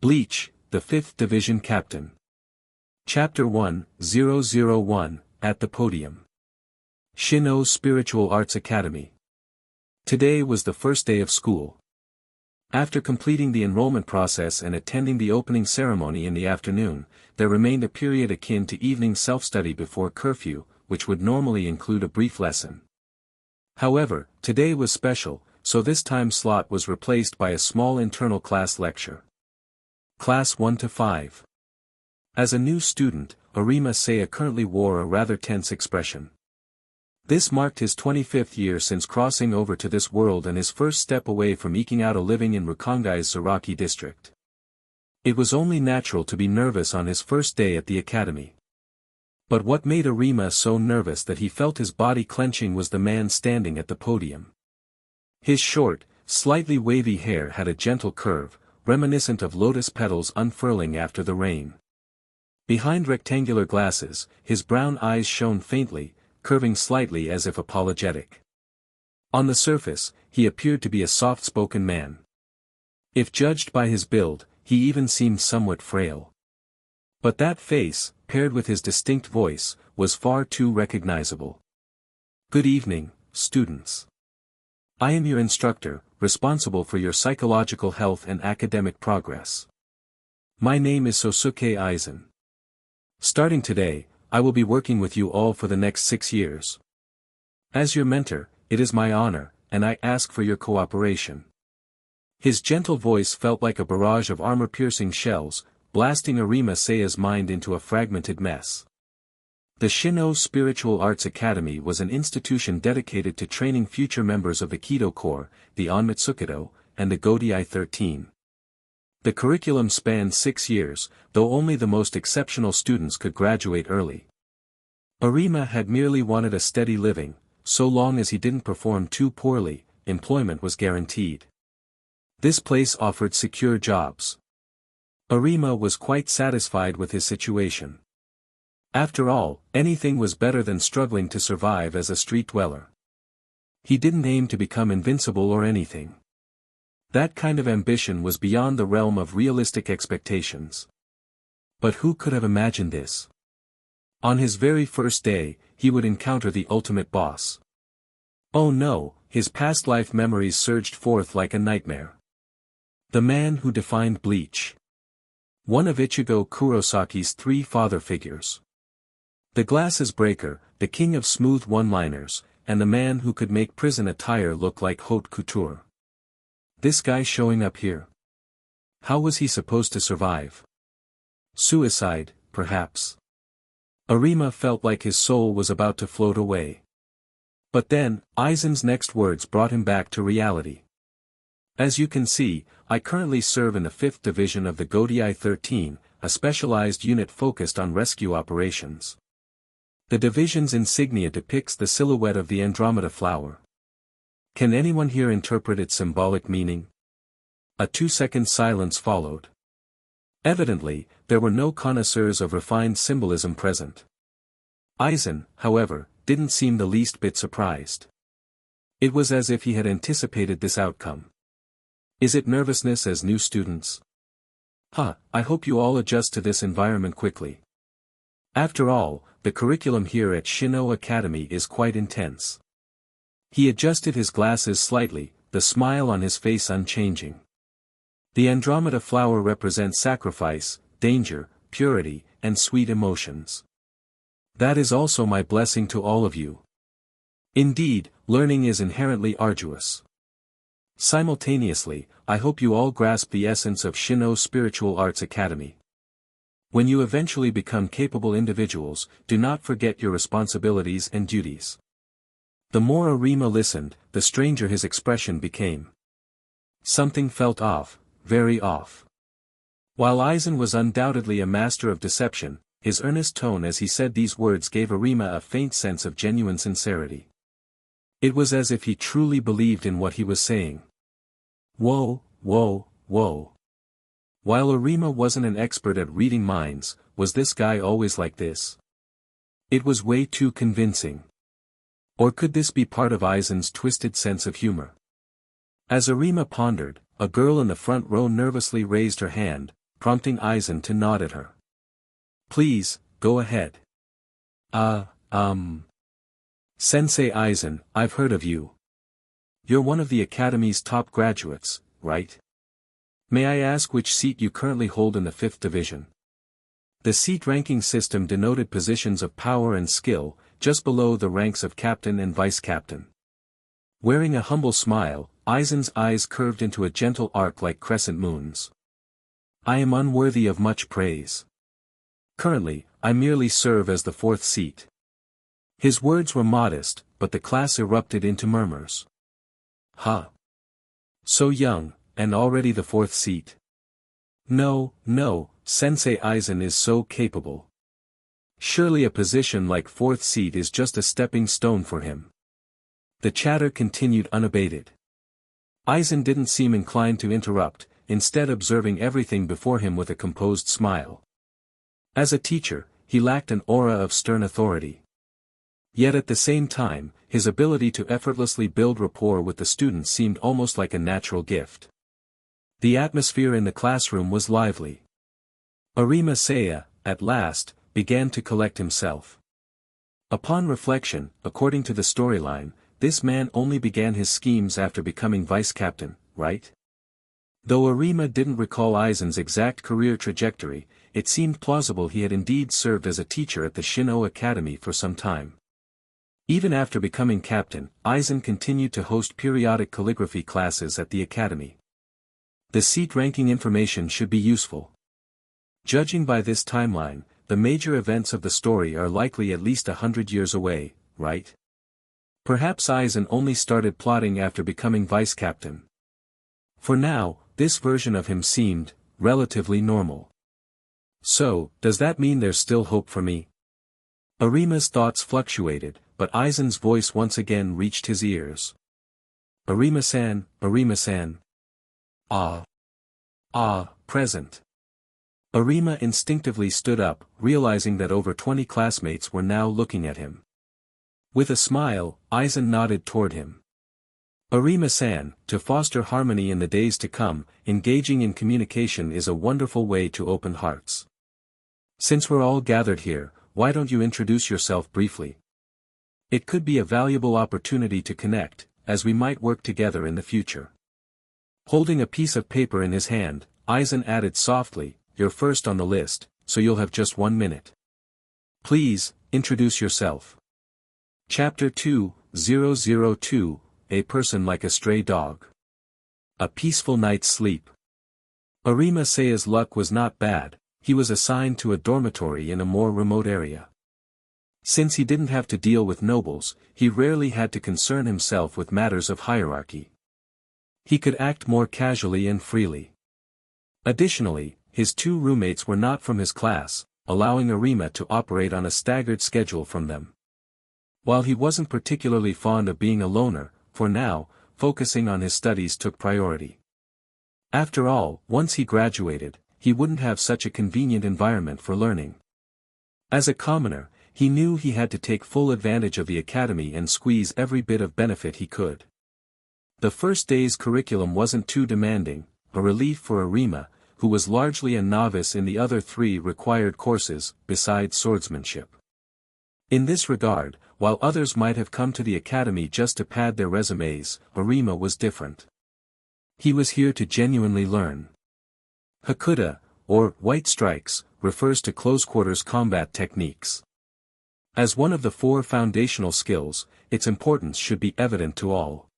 Bleach, the 5th Division Captain. Chapter 1001, At the Podium. Shin'ō Spiritual Arts Academy. Today was the first day of school. After completing the enrollment process and attending the opening ceremony in the afternoon, there remained a period akin to evening self-study before curfew, which would normally include a brief lesson. However, today was special, so this time slot was replaced by a small internal class lecture. Class 1 to 5. As a new student, Arima Seiya currently wore a rather tense expression. This marked his 25th year since crossing over to this world and his first step away from eking out a living in Rukongai's Yoruichi district. It was only natural to be nervous on his first day at the academy. But what made Arima so nervous that he felt his body clenching was the man standing at the podium. His short, slightly wavy hair had a gentle curve, reminiscent of lotus petals unfurling after the rain. Behind rectangular glasses, his brown eyes shone faintly, curving slightly as if apologetic. On the surface, he appeared to be a soft-spoken man. If judged by his build, he even seemed somewhat frail. But that face, paired with his distinct voice, was far too recognizable. Good evening, students. I am your instructor, responsible for your psychological health and academic progress. My name is Sōsuke Aizen. Starting today, I will be working with you all for the next 6 years. As your mentor, it is my honor, and I ask for your cooperation. His gentle voice felt like a barrage of armor-piercing shells, blasting Arima Seiya's mind into a fragmented mess. The Shin'ō Spiritual Arts Academy was an institution dedicated to training future members of the Kido Corps, the Onmitsukido, and the Godai 13. The curriculum spanned 6 years, though only the most exceptional students could graduate early. Arima had merely wanted a steady living, so long as he didn't perform too poorly, employment was guaranteed. This place offered secure jobs. Arima was quite satisfied with his situation. After all, anything was better than struggling to survive as a street dweller. He didn't aim to become invincible or anything. That kind of ambition was beyond the realm of realistic expectations. But who could have imagined this? On his very first day, he would encounter the ultimate boss. Oh no, his past life memories surged forth like a nightmare. The man who defined Bleach. One of Ichigo Kurosaki's 3 father figures. The glasses breaker, the king of smooth one-liners, and the man who could make prison attire look like haute couture. This guy showing up here. How was he supposed to survive? Suicide, perhaps. Arima felt like his soul was about to float away. But then, Aizen's next words brought him back to reality. As you can see, I currently serve in the 5th Division of the Godai 13, a specialized unit focused on rescue operations. The division's insignia depicts the silhouette of the Andromeda flower. Can anyone here interpret its symbolic meaning? A 2-second silence followed. Evidently, there were no connoisseurs of refined symbolism present. Aizen, however, didn't seem the least bit surprised. It was as if he had anticipated this outcome. Is it nervousness as new students? I hope you all adjust to this environment quickly. After all, the curriculum here at Shin'ō Academy is quite intense. He adjusted his glasses slightly, the smile on his face unchanging. The Andromeda flower represents sacrifice, danger, purity, and sweet emotions. That is also my blessing to all of you. Indeed, learning is inherently arduous. Simultaneously, I hope you all grasp the essence of Shin'ō Spiritual Arts Academy. When you eventually become capable individuals, do not forget your responsibilities and duties. The more Arima listened, the stranger his expression became. Something felt off, very off. While Aizen was undoubtedly a master of deception, his earnest tone as he said these words gave Arima a faint sense of genuine sincerity. It was as if he truly believed in what he was saying. Whoa. While Arima wasn't an expert at reading minds, was this guy always like this? It was way too convincing. Or could this be part of Aizen's twisted sense of humor? As Arima pondered, a girl in the front row nervously raised her hand, prompting Aizen to nod at her. Please, go ahead. Sensei Aizen, I've heard of you. You're one of the Academy's top graduates, right? May I ask which seat you currently hold in the 5th division? The seat ranking system denoted positions of power and skill, just below the ranks of captain and vice captain. Wearing a humble smile, Aizen's eyes curved into a gentle arc like crescent moons. I am unworthy of much praise. Currently, I merely serve as the 4th seat. His words were modest, but the class erupted into murmurs. Huh? So young, and already the 4th seat? No, Sensei Aizen is so capable. Surely a position like 4th seat is just a stepping stone for him. The chatter continued unabated. Aizen didn't seem inclined to interrupt, instead observing everything before him with a composed smile. As a teacher, he lacked an aura of stern authority. Yet at the same time, his ability to effortlessly build rapport with the students seemed almost like a natural gift. The atmosphere in the classroom was lively. Arima Seiya, at last, began to collect himself. Upon reflection, according to the storyline, this man only began his schemes after becoming vice captain, right? Though Arima didn't recall Aizen's exact career trajectory, it seemed plausible he had indeed served as a teacher at the Shin'ō Academy for some time. Even after becoming captain, Aizen continued to host periodic calligraphy classes at the academy. The seat ranking information should be useful. Judging by this timeline, the major events of the story are likely at least 100 years away, right? Perhaps Aizen only started plotting after becoming vice captain. For now, this version of him seemed relatively normal. So, does that mean there's still hope for me? Arima's thoughts fluctuated, but Aizen's voice once again reached his ears. Arima-san, Arima-san. Present. Arima instinctively stood up, realizing that over 20 classmates were now looking at him. With a smile, Aizen nodded toward him. Arima-san, to foster harmony in the days to come, engaging in communication is a wonderful way to open hearts. Since we're all gathered here, why don't you introduce yourself briefly? It could be a valuable opportunity to connect, as we might work together in the future. Holding a piece of paper in his hand, Aizen added softly, you're first on the list, so you'll have just 1 minute. Please, introduce yourself. Chapter 2002, A Person Like a Stray Dog. A Peaceful Night's Sleep. Arima Seiya's luck was not bad, he was assigned to a dormitory in a more remote area. Since he didn't have to deal with nobles, he rarely had to concern himself with matters of hierarchy. He could act more casually and freely. Additionally, his 2 roommates were not from his class, allowing Arima to operate on a staggered schedule from them. While he wasn't particularly fond of being a loner, for now, focusing on his studies took priority. After all, once he graduated, he wouldn't have such a convenient environment for learning. As a commoner, he knew he had to take full advantage of the academy and squeeze every bit of benefit he could. The first day's curriculum wasn't too demanding, a relief for Arima, who was largely a novice in the other 3 required courses, besides swordsmanship. In this regard, while others might have come to the academy just to pad their resumes, Arima was different. He was here to genuinely learn. Hakuda, or white strikes, refers to close-quarters combat techniques. As one of the 4 foundational skills, its importance should be evident to all.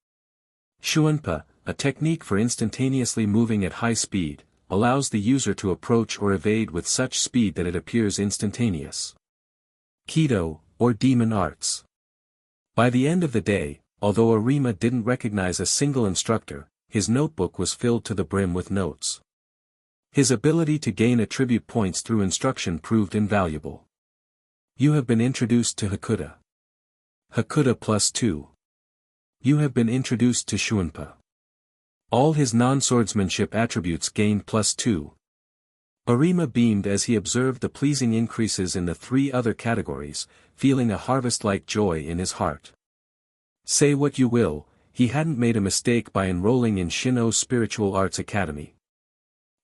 Shunpa, a technique for instantaneously moving at high speed, allows the user to approach or evade with such speed that it appears instantaneous. Kido, or demon arts. By the end of the day, although Arima didn't recognize a single instructor, his notebook was filled to the brim with notes. His ability to gain attribute points through instruction proved invaluable. You have been introduced to Hakuda. Hakuda +2. You have been introduced to Shunpa. All his non-swordsmanship attributes gained +2. Arima beamed as he observed the pleasing increases in the 3 other categories, feeling a harvest-like joy in his heart. Say what you will, he hadn't made a mistake by enrolling in Shin'ō Spiritual Arts Academy.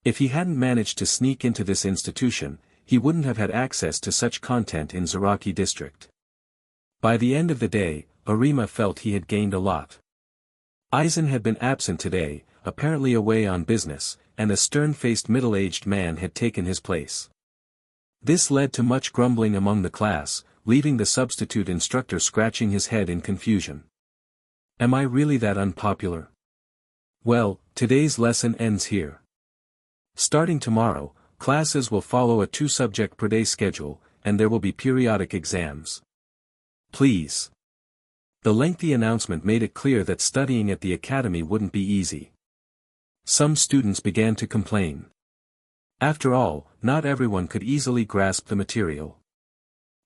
If he hadn't managed to sneak into this institution, he wouldn't have had access to such content in Rukongai District. By the end of the day, Arima felt he had gained a lot. Aizen had been absent today, apparently away on business, and a stern-faced middle-aged man had taken his place. This led to much grumbling among the class, leaving the substitute instructor scratching his head in confusion. Am I really that unpopular? Well, today's lesson ends here. Starting tomorrow, classes will follow a 2-subject per day schedule, and there will be periodic exams. Please. The lengthy announcement made it clear that studying at the academy wouldn't be easy. Some students began to complain. After all, not everyone could easily grasp the material.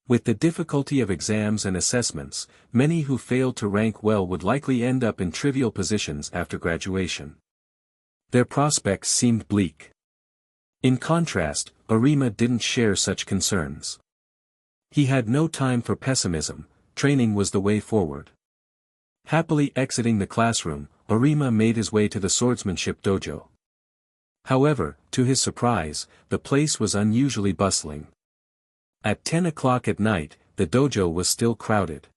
With the difficulty of exams and assessments, many who failed to rank well would likely end up in trivial positions after graduation. Their prospects seemed bleak. In contrast, Arima didn't share such concerns. He had no time for pessimism, training was the way forward. Happily exiting the classroom, Arima made his way to the swordsmanship dojo. However, to his surprise, the place was unusually bustling. At 10 o'clock at night, the dojo was still crowded.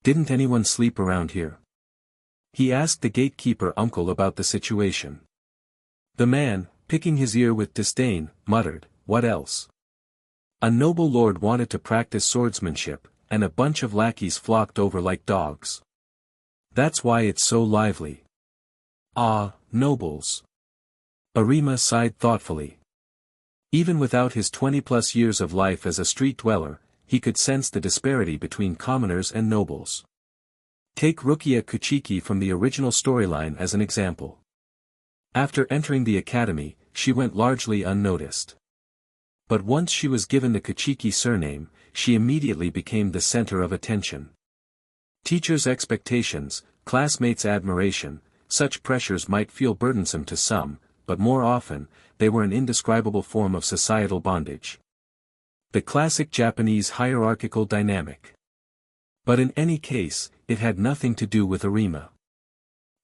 Didn't anyone sleep around here? He asked the gatekeeper uncle about the situation. The man, picking his ear with disdain, muttered, "What else? A noble lord wanted to practice swordsmanship, and a bunch of lackeys flocked over like dogs. That's why it's so lively." Ah, nobles. Arima sighed thoughtfully. Even without his 20-plus years of life as a street dweller, he could sense the disparity between commoners and nobles. Take Rukia Kachiki from the original storyline as an example. After entering the academy, she went largely unnoticed. But once she was given the Kachiki surname, she immediately became the center of attention. Teachers' expectations, classmates' admiration, such pressures might feel burdensome to some, but more often, they were an indescribable form of societal bondage. The classic Japanese hierarchical dynamic. But in any case, it had nothing to do with Arima.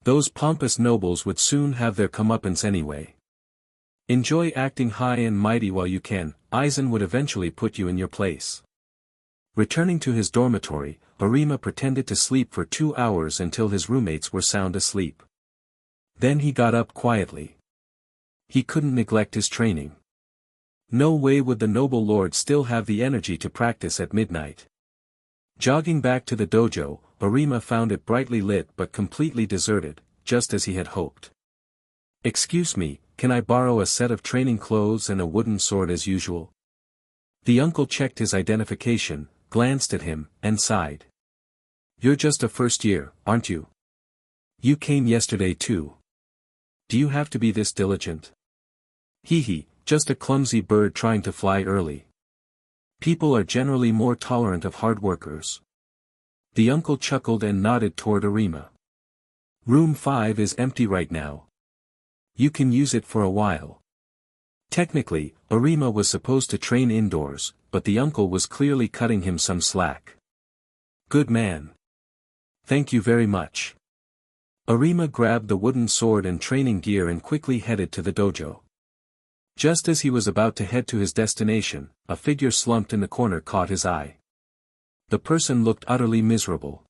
Those pompous nobles would soon have their comeuppance anyway. Enjoy acting high and mighty while you can, Aizen would eventually put you in your place. Returning to his dormitory, Arima pretended to sleep for 2 hours until his roommates were sound asleep. Then he got up quietly. He couldn't neglect his training. No way would the noble lord still have the energy to practice at midnight. Jogging back to the dojo, Arima found it brightly lit but completely deserted, just as he had hoped. "Excuse me, can I borrow a set of training clothes and a wooden sword as usual?" The uncle checked his identification, glanced at him, and sighed. "You're just a first year, aren't you? You came yesterday too. Do you have to be this diligent?" "Hee, just a clumsy bird trying to fly early. People are generally more tolerant of hard workers." The uncle chuckled and nodded toward Arima. "Room 5 is empty right now. You can use it for a while." Technically, Arima was supposed to train indoors, but the uncle was clearly cutting him some slack. "Good man. Thank you very much." Arima grabbed the wooden sword and training gear and quickly headed to the dojo. Just as he was about to head to his destination, a figure slumped in the corner caught his eye. The person looked utterly miserable.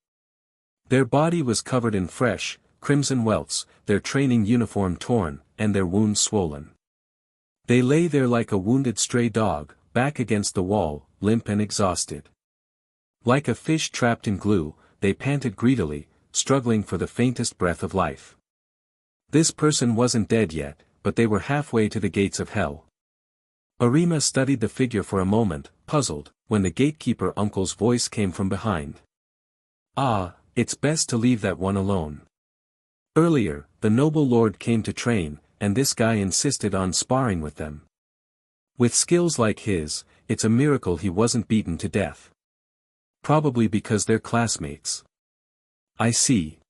Their body was covered in fresh, crimson welts, their training uniform torn, and their wounds swollen. They lay there like a wounded stray dog, back against the wall, limp and exhausted. Like a fish trapped in glue, they panted greedily, struggling for the faintest breath of life. This person wasn't dead yet, but they were halfway to the gates of hell. Arima studied the figure for a moment, puzzled, when the gatekeeper uncle's voice came from behind. "Ah, it's best to leave that one alone. Earlier, the noble lord came to train, and this guy insisted on sparring with them. With skills like his, it's a miracle he wasn't beaten to death. Probably because they're classmates." "I see.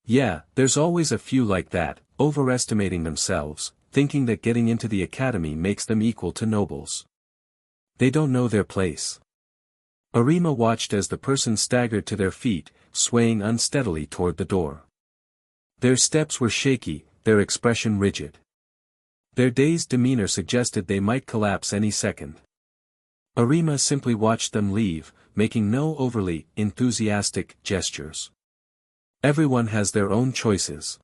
Yeah, there's always a few like that, overestimating themselves, thinking that getting into the academy makes them equal to nobles. They don't know their place." Arima watched as the person staggered to their feet, swaying unsteadily toward the door. Their steps were shaky, their expression rigid. Their dazed demeanor suggested they might collapse any second. Arima simply watched them leave, making no overly enthusiastic gestures. Everyone has their own choices.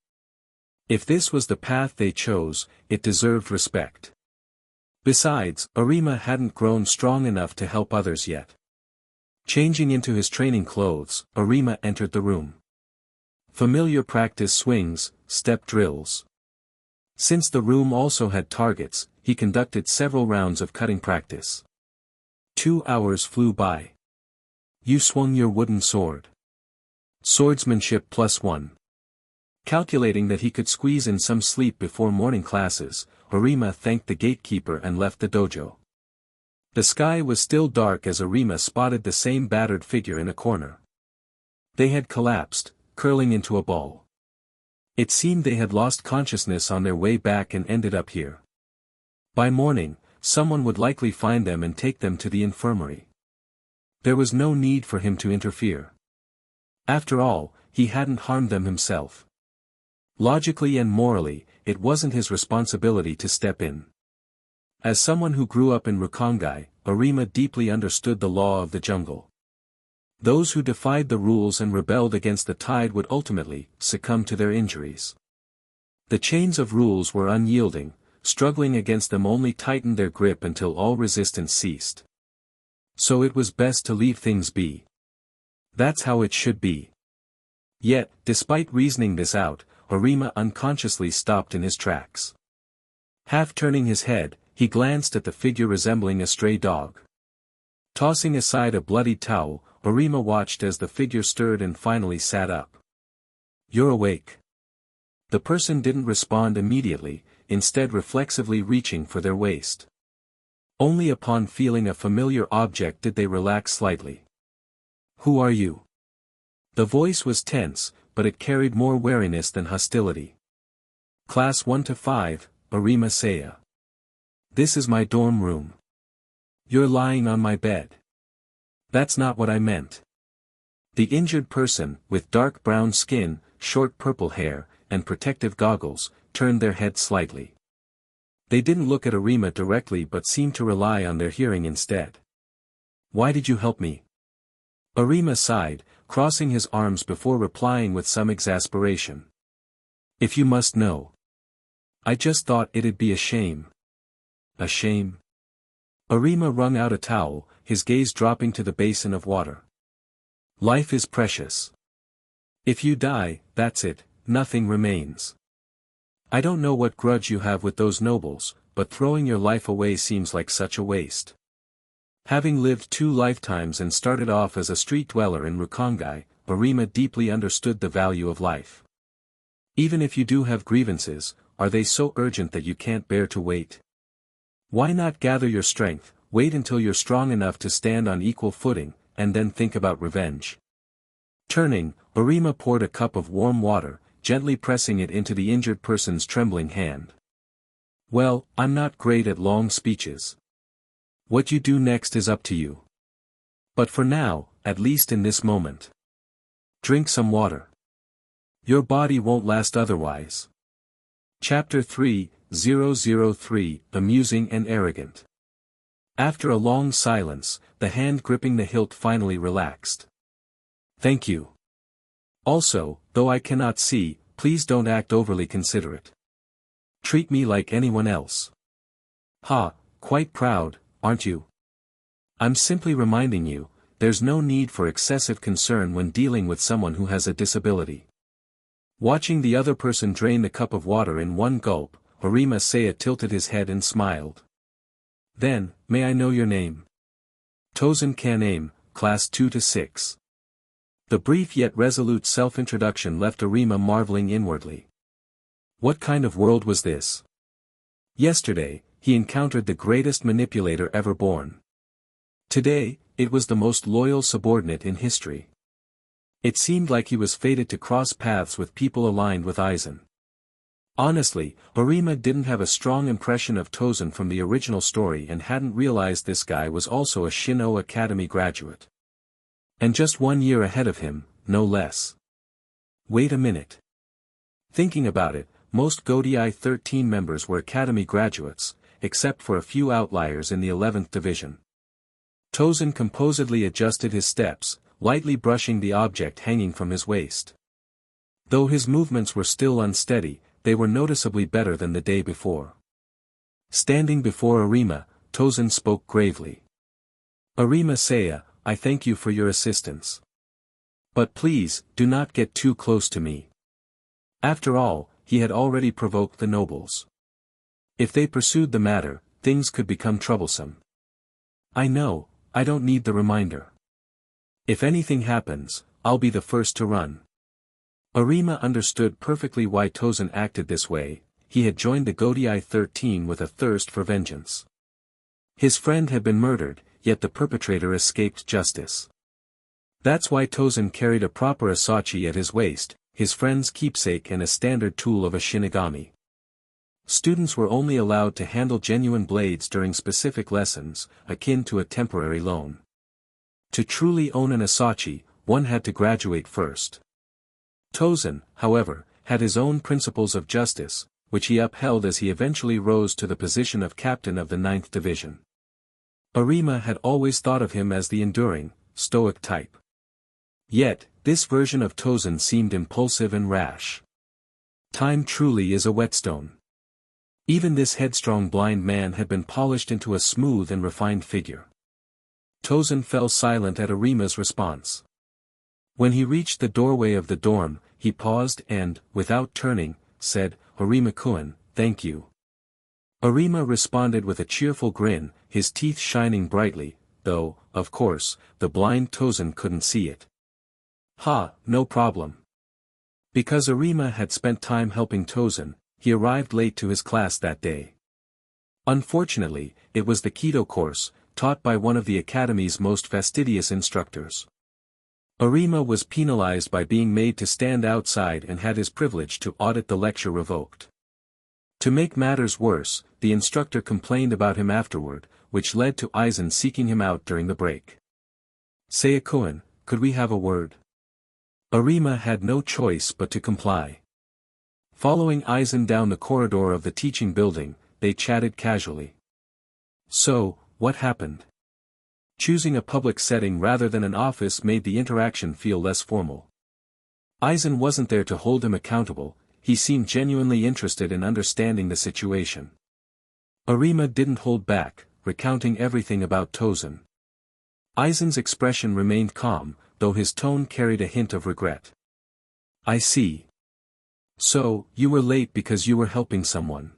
If this was the path they chose, it deserved respect. Besides, Arima hadn't grown strong enough to help others yet. Changing into his training clothes, Arima entered the room. Familiar practice swings, step drills. Since the room also had targets, he conducted several rounds of cutting practice. 2 hours flew by. You swung your wooden sword. Swordsmanship +1. Calculating that he could squeeze in some sleep before morning classes, Arima thanked the gatekeeper and left the dojo. The sky was still dark as Arima spotted the same battered figure in a corner. They had collapsed, curling into a ball. It seemed they had lost consciousness on their way back and ended up here. By morning, someone would likely find them and take them to the infirmary. There was no need for him to interfere. After all, he hadn't harmed them himself. Logically and morally, it wasn't his responsibility to step in. As someone who grew up in Rukongai, Arima deeply understood the law of the jungle. Those who defied the rules and rebelled against the tide would ultimately succumb to their injuries. The chains of rules were unyielding, struggling against them only tightened their grip until all resistance ceased. So it was best to leave things be. That's how it should be. Yet, despite reasoning this out, Arima unconsciously stopped in his tracks. Half turning his head, he glanced at the figure resembling a stray dog. Tossing aside a bloodied towel, Arima watched as the figure stirred and finally sat up. You're awake. The person didn't respond immediately, instead reflexively reaching for their waist. Only upon feeling a familiar object did they relax slightly. Who are you? The voice was tense, but it carried more wariness than hostility. Class 1 to 5, Arima Seiya. This is my dorm room. You're lying on my bed. That's not what I meant. The injured person, with dark brown skin, short purple hair, and protective goggles, turned their head slightly. They didn't look at Arima directly but seemed to rely on their hearing instead. Why did you help me? Arima sighed, crossing his arms before replying with some exasperation. If you must know. I just thought it'd be a shame. A shame? Arima wrung out a towel, his gaze dropping to the basin of water. Life is precious. If you die, that's it, nothing remains. I don't know what grudge you have with those nobles, but throwing your life away seems like such a waste. Having lived 2 lifetimes and started off as a street dweller in Rukongai, Arima deeply understood the value of life. Even if you do have grievances, are they so urgent that you can't bear to wait? Why not gather your strength, wait until you're strong enough to stand on equal footing, and then think about revenge? Turning, Arima poured a cup of warm water, gently pressing it into the injured person's trembling hand. Well, I'm not great at long speeches. What you do next is up to you. But for now, at least in this moment. Drink some water. Your body won't last otherwise. Chapter 3:003 Amusing and Arrogant. After a long silence, the hand gripping the hilt finally relaxed. Thank you. Also, though I cannot see, please don't act overly considerate. Treat me like anyone else. Ha, quite proud, aren't you? I'm simply reminding you, there's no need for excessive concern when dealing with someone who has a disability. Watching the other person drain the cup of water in one gulp, Arima Seiya tilted his head and smiled. Then, may I know your name? Tosen and Aizen, Class 2 to 6. The brief yet resolute self-introduction left Arima marveling inwardly. What kind of world was this? Yesterday, he encountered the greatest manipulator ever born. Today, it was the most loyal subordinate in history. It seemed like he was fated to cross paths with people aligned with Aizen. Honestly, Arima didn't have a strong impression of Tosen from the original story and hadn't realized this guy was also a Shin'ō Academy graduate. And just 1 year ahead of him, no less. Wait a minute. Thinking about it, most Godai 13 members were academy graduates, except for a few outliers in the 11th division. Tosen composedly adjusted his steps, lightly brushing the object hanging from his waist. Though his movements were still unsteady, they were noticeably better than the day before. Standing before Arima, Tosen spoke gravely. Arima Seiya, I thank you for your assistance. But please, do not get too close to me. After all, he had already provoked the nobles. If they pursued the matter, things could become troublesome. I know, I don't need the reminder. If anything happens, I'll be the first to run. Arima understood perfectly why Tosen acted this way. He had joined the Godai 13 with a thirst for vengeance. His friend had been murdered, yet the perpetrator escaped justice. That's why Tosen carried a proper asachi at his waist, his friend's keepsake and a standard tool of a shinigami. Students were only allowed to handle genuine blades during specific lessons, akin to a temporary loan. To truly own an asachi, one had to graduate first. Tosen, however, had his own principles of justice, which he upheld as he eventually rose to the position of captain of the 9th division. Arima had always thought of him as the enduring, stoic type. Yet, this version of Tosen seemed impulsive and rash. Time truly is a whetstone. Even this headstrong blind man had been polished into a smooth and refined figure. Tosen fell silent at Arima's response. When he reached the doorway of the dorm, he paused and, without turning, said, Arima-kun, thank you. Arima responded with a cheerful grin, his teeth shining brightly, though, of course, the blind Tosen couldn't see it. Ha, no problem. Because Arima had spent time helping Tosen, he arrived late to his class that day. Unfortunately, it was the Kido course, taught by one of the academy's most fastidious instructors. Arima was penalized by being made to stand outside and had his privilege to audit the lecture revoked. To make matters worse, the instructor complained about him afterward, which led to Aizen seeking him out during the break. Seiya-kun, could we have a word? Arima had no choice but to comply. Following Aizen down the corridor of the teaching building, they chatted casually. So, what happened? Choosing a public setting rather than an office made the interaction feel less formal. Aizen wasn't there to hold him accountable, he seemed genuinely interested in understanding the situation. Arima didn't hold back, recounting everything about Tosen. Aizen's expression remained calm, though his tone carried a hint of regret. I see. So, you were late because you were helping someone.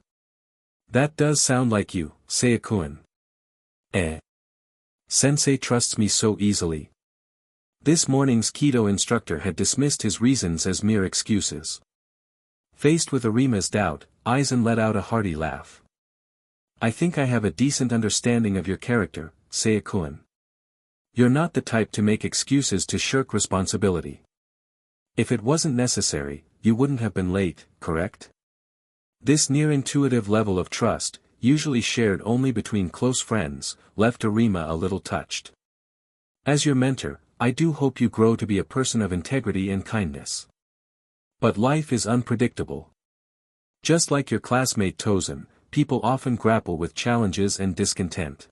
That does sound like you, Seiya-kun. Sensei trusts me so easily. This morning's Kido instructor had dismissed his reasons as mere excuses. Faced with Arima's doubt, Aizen let out a hearty laugh. I think I have a decent understanding of your character, Seiya-kun. You're not the type to make excuses to shirk responsibility. If it wasn't necessary, you wouldn't have been late, correct? This near-intuitive level of trust, usually shared only between close friends, left Arima a little touched. As your mentor, I do hope you grow to be a person of integrity and kindness. But life is unpredictable. Just like your classmate Tosen, people often grapple with challenges and discontent.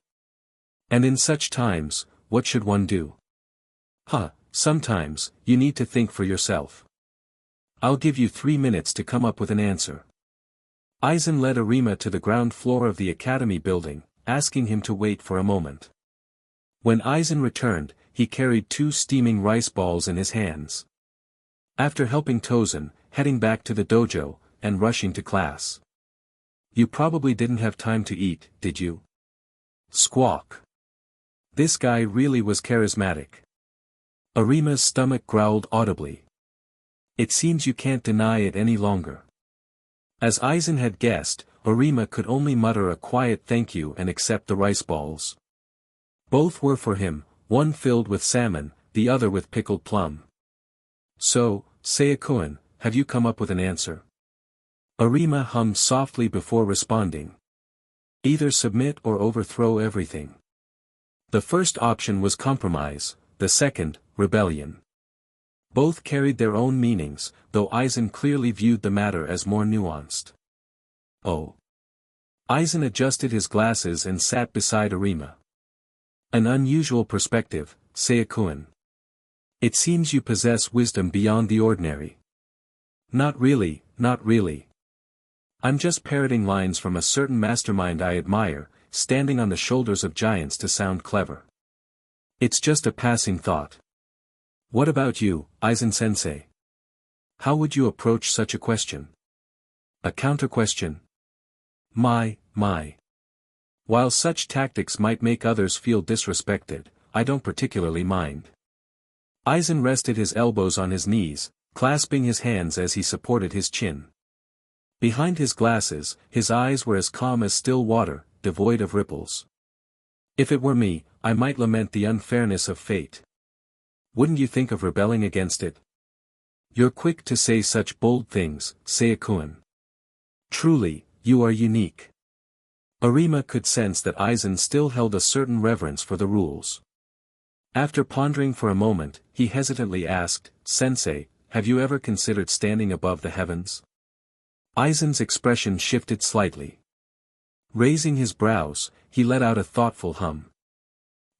And in such times, what should one do? Sometimes, you need to think for yourself. I'll give you 3 minutes to come up with an answer. Aizen led Arima to the ground floor of the academy building, asking him to wait for a moment. When Aizen returned, he carried 2 steaming rice balls in his hands. After helping Tosen, heading back to the dojo, and rushing to class. You probably didn't have time to eat, did you? Squawk. This guy really was charismatic. Arima's stomach growled audibly. It seems you can't deny it any longer. As Aizen had guessed, Arima could only mutter a quiet thank you and accept the rice balls. Both were for him, one filled with salmon, the other with pickled plum. So, Seiya-kun, have you come up with an answer? Arima hummed softly before responding. Either submit or overthrow everything. The first option was compromise, the second, rebellion. Both carried their own meanings, though Aizen clearly viewed the matter as more nuanced. Oh. Aizen adjusted his glasses and sat beside Arima. An unusual perspective, Seiya-kun. It seems you possess wisdom beyond the ordinary. Not really, not really. I'm just parroting lines from a certain mastermind I admire, standing on the shoulders of giants to sound clever. It's just a passing thought. What about you, Aizen-sensei? How would you approach such a question? A counter-question? My. While such tactics might make others feel disrespected, I don't particularly mind. Aizen rested his elbows on his knees, clasping his hands as he supported his chin. Behind his glasses, his eyes were as calm as still water, devoid of ripples. If it were me, I might lament the unfairness of fate. Wouldn't you think of rebelling against it? You're quick to say such bold things, Seiya-kun. Truly, you are unique. Arima could sense that Aizen still held a certain reverence for the rules. After pondering for a moment, he hesitantly asked, Sensei, have you ever considered standing above the heavens? Aizen's expression shifted slightly. Raising his brows, he let out a thoughtful hum.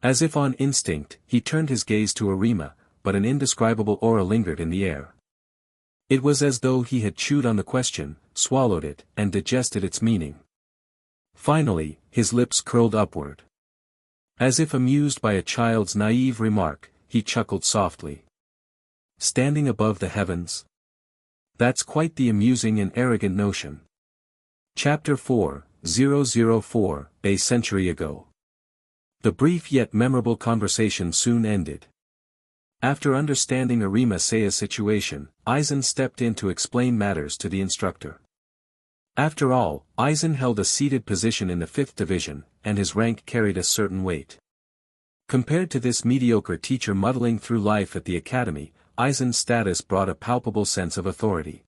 As if on instinct, he turned his gaze to Arima, but an indescribable aura lingered in the air. It was as though he had chewed on the question, swallowed it, and digested its meaning. Finally, his lips curled upward. As if amused by a child's naive remark, he chuckled softly. Standing above the heavens? That's quite the amusing and arrogant notion. Chapter 4:004, a century ago. The brief yet memorable conversation soon ended. After understanding Arima Seiya's situation, Aizen stepped in to explain matters to the instructor. After all, Aizen held a seated position in the 5th division, and his rank carried a certain weight. Compared to this mediocre teacher muddling through life at the academy, Aizen's status brought a palpable sense of authority.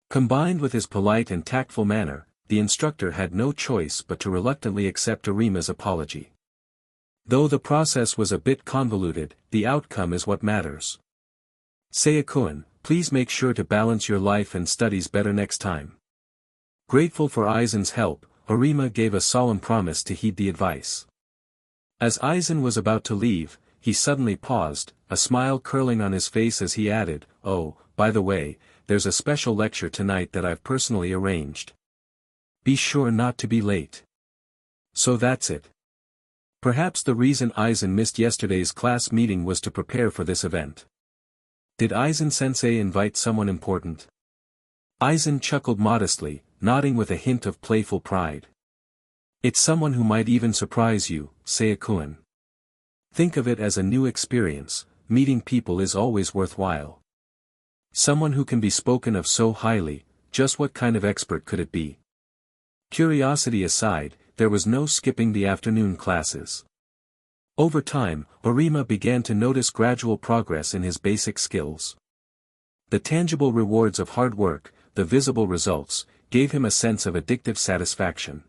Combined with his polite and tactful manner, the instructor had no choice but to reluctantly accept Arima's apology. Though the process was a bit convoluted, the outcome is what matters. Seiya-kun, please make sure to balance your life and studies better next time. Grateful for Aizen's help, Arima gave a solemn promise to heed the advice. As Aizen was about to leave, he suddenly paused, a smile curling on his face as he added, Oh, by the way, there's a special lecture tonight that I've personally arranged. Be sure not to be late. So that's it. Perhaps the reason Aizen missed yesterday's class meeting was to prepare for this event. Did Aizen-sensei invite someone important? Aizen chuckled modestly, nodding with a hint of playful pride. It's someone who might even surprise you, Seiya-kun. Think of it as a new experience, meeting people is always worthwhile. Someone who can be spoken of so highly, just what kind of expert could it be? Curiosity aside, there was no skipping the afternoon classes. Over time, Arima began to notice gradual progress in his basic skills. The tangible rewards of hard work, the visible results, gave him a sense of addictive satisfaction.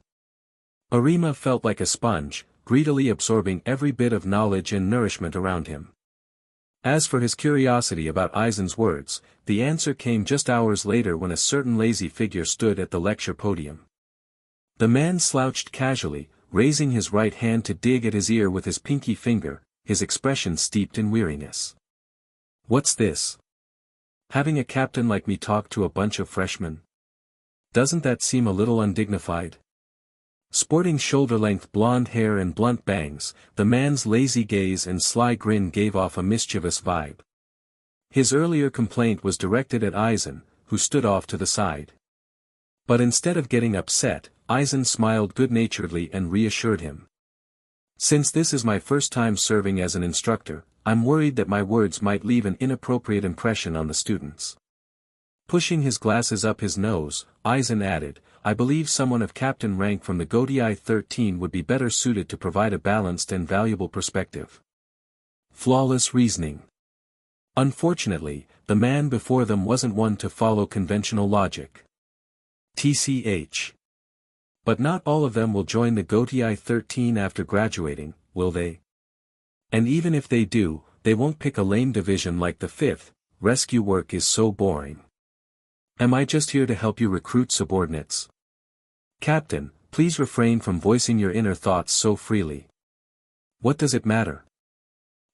Arima felt like a sponge, greedily absorbing every bit of knowledge and nourishment around him. As for his curiosity about Aizen's words, the answer came just hours later when a certain lazy figure stood at the lecture podium. The man slouched casually, raising his right hand to dig at his ear with his pinky finger, his expression steeped in weariness. What's this? Having a captain like me talk to a bunch of freshmen? Doesn't that seem a little undignified? Sporting shoulder-length blonde hair and blunt bangs, the man's lazy gaze and sly grin gave off a mischievous vibe. His earlier complaint was directed at Aizen, who stood off to the side. But instead of getting upset, Aizen smiled good-naturedly and reassured him. Since this is my first time serving as an instructor, I'm worried that my words might leave an inappropriate impression on the students. Pushing his glasses up his nose, Aizen added, I believe someone of captain rank from the Gotei 13 would be better suited to provide a balanced and valuable perspective. Flawless reasoning. Unfortunately, the man before them wasn't one to follow conventional logic. TCH. But not all of them will join the Gotei 13 after graduating, will they? And even if they do, they won't pick a lame division like the 5th, rescue work is so boring. Am I just here to help you recruit subordinates? Captain, please refrain from voicing your inner thoughts so freely. What does it matter?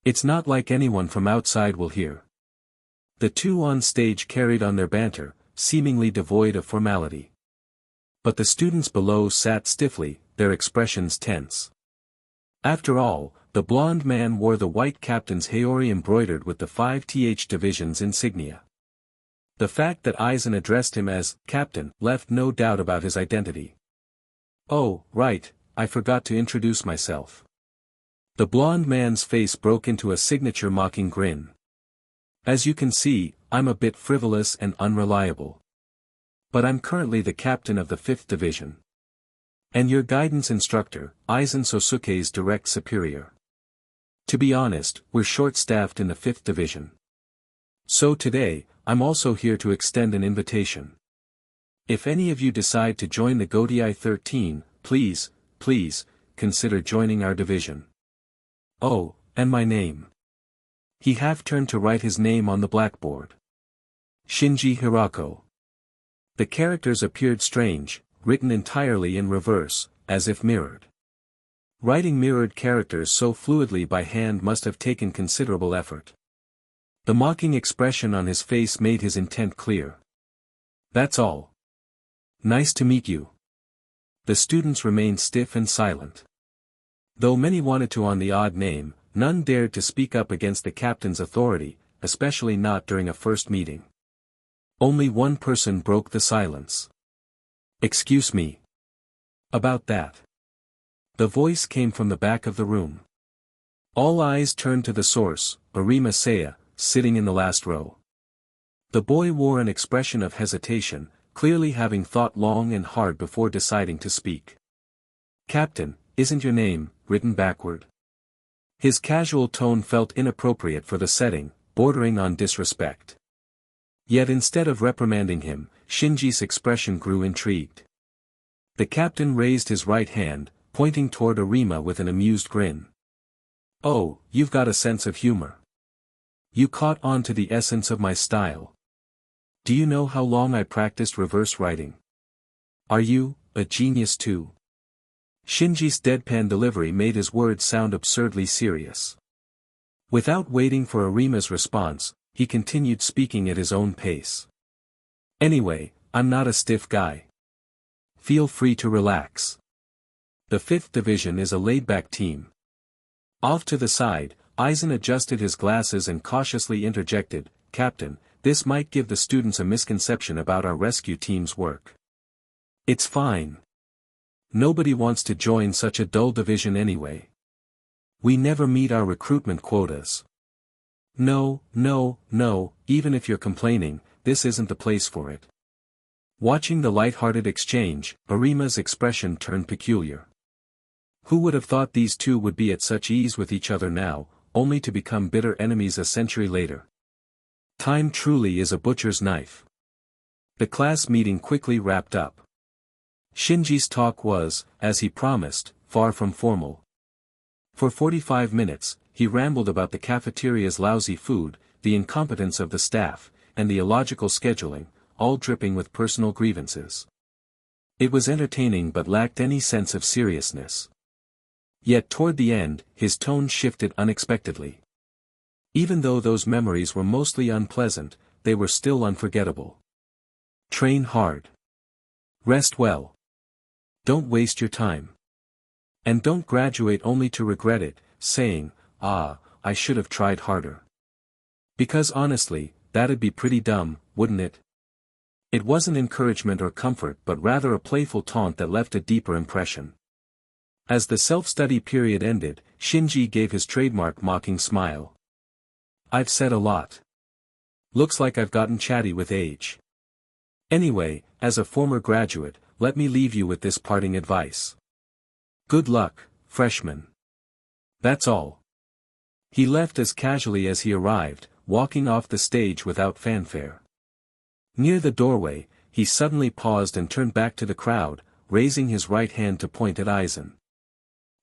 It's not like anyone from outside will hear. The two on stage carried on their banter, seemingly devoid of formality. But the students below sat stiffly, their expressions tense. After all, the blond man wore the white captain's haori embroidered with the 5th Division's insignia. The fact that Aizen addressed him as Captain left no doubt about his identity. Oh, right, I forgot to introduce myself. The blond man's face broke into a signature mocking grin. As you can see, I'm a bit frivolous and unreliable. But I'm currently the captain of the 5th Division. And your guidance instructor, Aizen Sōsuke's direct superior. To be honest, we're short-staffed in the 5th Division. So today, I'm also here to extend an invitation. If any of you decide to join the Godiai 13, please, consider joining our division. Oh, and my name. He half-turned to write his name on the blackboard. Shinji Hirako. The characters appeared strange, written entirely in reverse, as if mirrored. Writing mirrored characters so fluidly by hand must have taken considerable effort. The mocking expression on his face made his intent clear. That's all. Nice to meet you. The students remained stiff and silent. Though many wanted to on the odd name, none dared to speak up against the captain's authority, especially not during a first meeting. Only one person broke the silence. Excuse me. About that. The voice came from the back of the room. All eyes turned to the source, Arima Seiya, sitting in the last row. The boy wore an expression of hesitation, clearly having thought long and hard before deciding to speak. Captain, isn't your name written backward? His casual tone felt inappropriate for the setting, bordering on disrespect. Yet instead of reprimanding him, Shinji's expression grew intrigued. The captain raised his right hand, pointing toward Arima with an amused grin. Oh, you've got a sense of humor. You caught on to the essence of my style. Do you know how long I practiced reverse writing? Are you a genius too? Shinji's deadpan delivery made his words sound absurdly serious. Without waiting for Arima's response, he continued speaking at his own pace. Anyway, I'm not a stiff guy. Feel free to relax. The 5th Division is a laid-back team. Off to the side, Aizen adjusted his glasses and cautiously interjected, Captain, this might give the students a misconception about our rescue team's work. It's fine. Nobody wants to join such a dull division anyway. We never meet our recruitment quotas. No, even if you're complaining, this isn't the place for it. Watching the light-hearted exchange, Arima's expression turned peculiar. Who would have thought these two would be at such ease with each other now, only to become bitter enemies a century later? Time truly is a butcher's knife. The class meeting quickly wrapped up. Shinji's talk was, as he promised, far from formal. For 45 minutes, he rambled about the cafeteria's lousy food, the incompetence of the staff, and the illogical scheduling, all dripping with personal grievances. It was entertaining but lacked any sense of seriousness. Yet toward the end, his tone shifted unexpectedly. Even though those memories were mostly unpleasant, they were still unforgettable. Train hard. Rest well. Don't waste your time. And don't graduate only to regret it, saying, I should have tried harder. Because honestly, that'd be pretty dumb, wouldn't it? It wasn't encouragement or comfort but rather a playful taunt that left a deeper impression. As the self-study period ended, Shinji gave his trademark mocking smile. I've said a lot. Looks like I've gotten chatty with age. Anyway, as a former graduate, let me leave you with this parting advice. Good luck, freshman. That's all. He left as casually as he arrived, walking off the stage without fanfare. Near the doorway, he suddenly paused and turned back to the crowd, raising his right hand to point at Aizen.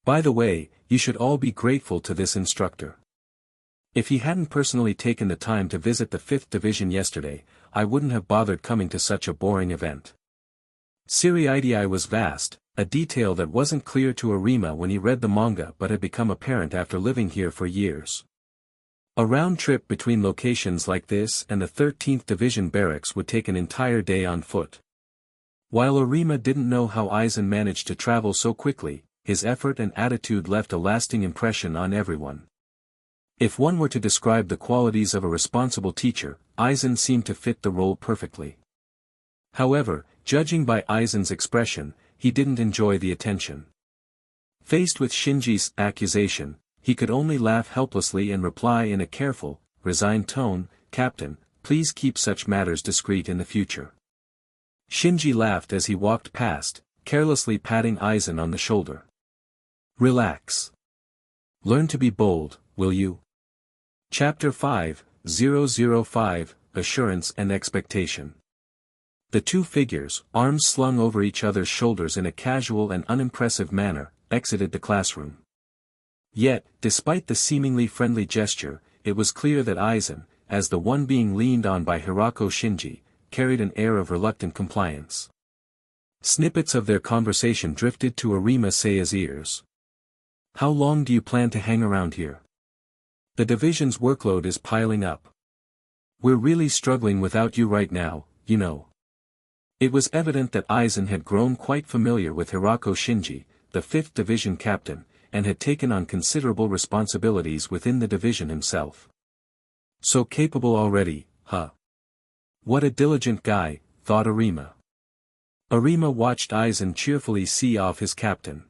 By the way, you should all be grateful to this instructor. If he hadn't personally taken the time to visit the 5th Division yesterday, I wouldn't have bothered coming to such a boring event. Siriidii was vast, a detail that wasn't clear to Arima when he read the manga but had become apparent after living here for years. A round trip between locations like this and the 13th Division barracks would take an entire day on foot. While Arima didn't know how Aizen managed to travel so quickly, his effort and attitude left a lasting impression on everyone. If one were to describe the qualities of a responsible teacher, Aizen seemed to fit the role perfectly. However, judging by Aizen's expression, he didn't enjoy the attention. Faced with Shinji's accusation, he could only laugh helplessly and reply in a careful, resigned tone, "Captain, please keep such matters discreet in the future." Shinji laughed as he walked past, carelessly patting Aizen on the shoulder. "Relax. Learn to be bold, will you?" Chapter 5:005, Assurance and Expectation. The two figures, arms slung over each other's shoulders in a casual and unimpressive manner, exited the classroom. Yet, despite the seemingly friendly gesture, it was clear that Aizen, as the one being leaned on by Hirako Shinji, carried an air of reluctant compliance. Snippets of their conversation drifted to Arima Seiya's ears. "How long do you plan to hang around here? The division's workload is piling up. We're really struggling without you right now, you know." It was evident that Aizen had grown quite familiar with Hirako Shinji, the 5th Division captain, and had taken on considerable responsibilities within the division himself. So capable already, huh? What a diligent guy, thought Arima. Arima watched Aizen cheerfully see off his captain.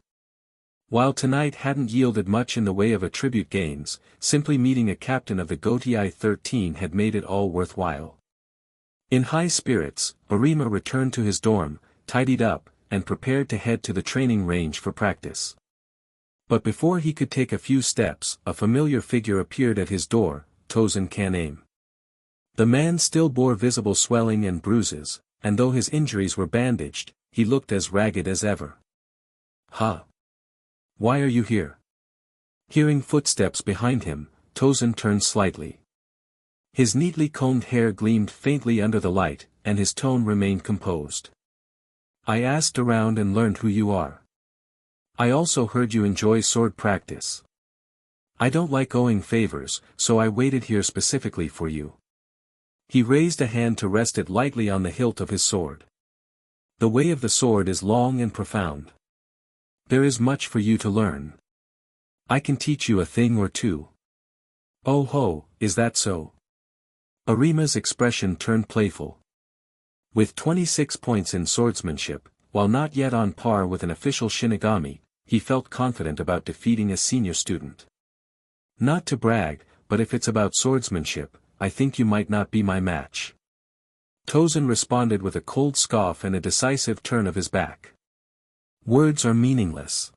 While tonight hadn't yielded much in the way of attribute gains, simply meeting a captain of the Gotei 13 had made it all worthwhile. In high spirits, Arima returned to his dorm, tidied up, and prepared to head to the training range for practice. But before he could take a few steps, a familiar figure appeared at his door, Tosen and Aizen. The man still bore visible swelling and bruises, and though his injuries were bandaged, he looked as ragged as ever. "Huh? Why are you here?" Hearing footsteps behind him, Tosen turned slightly. His neatly combed hair gleamed faintly under the light, and his tone remained composed. "I asked around and learned who you are. I also heard you enjoy sword practice. I don't like owing favors, so I waited here specifically for you." He raised a hand to rest it lightly on the hilt of his sword. "The way of the sword is long and profound. There is much for you to learn. I can teach you a thing or two." "Oh ho, is that so?" Arima's expression turned playful. With 26 points in swordsmanship, while not yet on par with an official Shinigami, he felt confident about defeating a senior student. "Not to brag, but if it's about swordsmanship, I think you might not be my match." Tosen responded with a cold scoff and a decisive turn of his back. "Words are meaningless.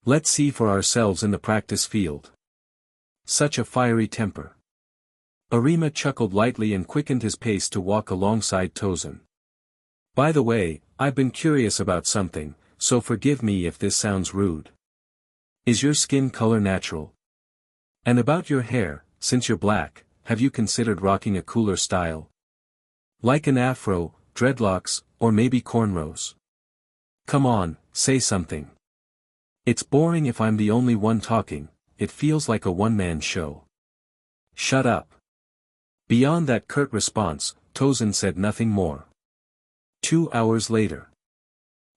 Let's see for ourselves in the practice field." Such a fiery temper. Arima chuckled lightly and quickened his pace to walk alongside Tosen. "By the way, I've been curious about something, so forgive me if this sounds rude. Is your skin color natural? And about your hair, since you're black, have you considered rocking a cooler style? Like an afro, dreadlocks, or maybe cornrows? Come on, say something. It's boring if I'm the only one talking, it feels like a one-man show." "Shut up." Beyond that curt response, Tosen said nothing more. 2 hours later.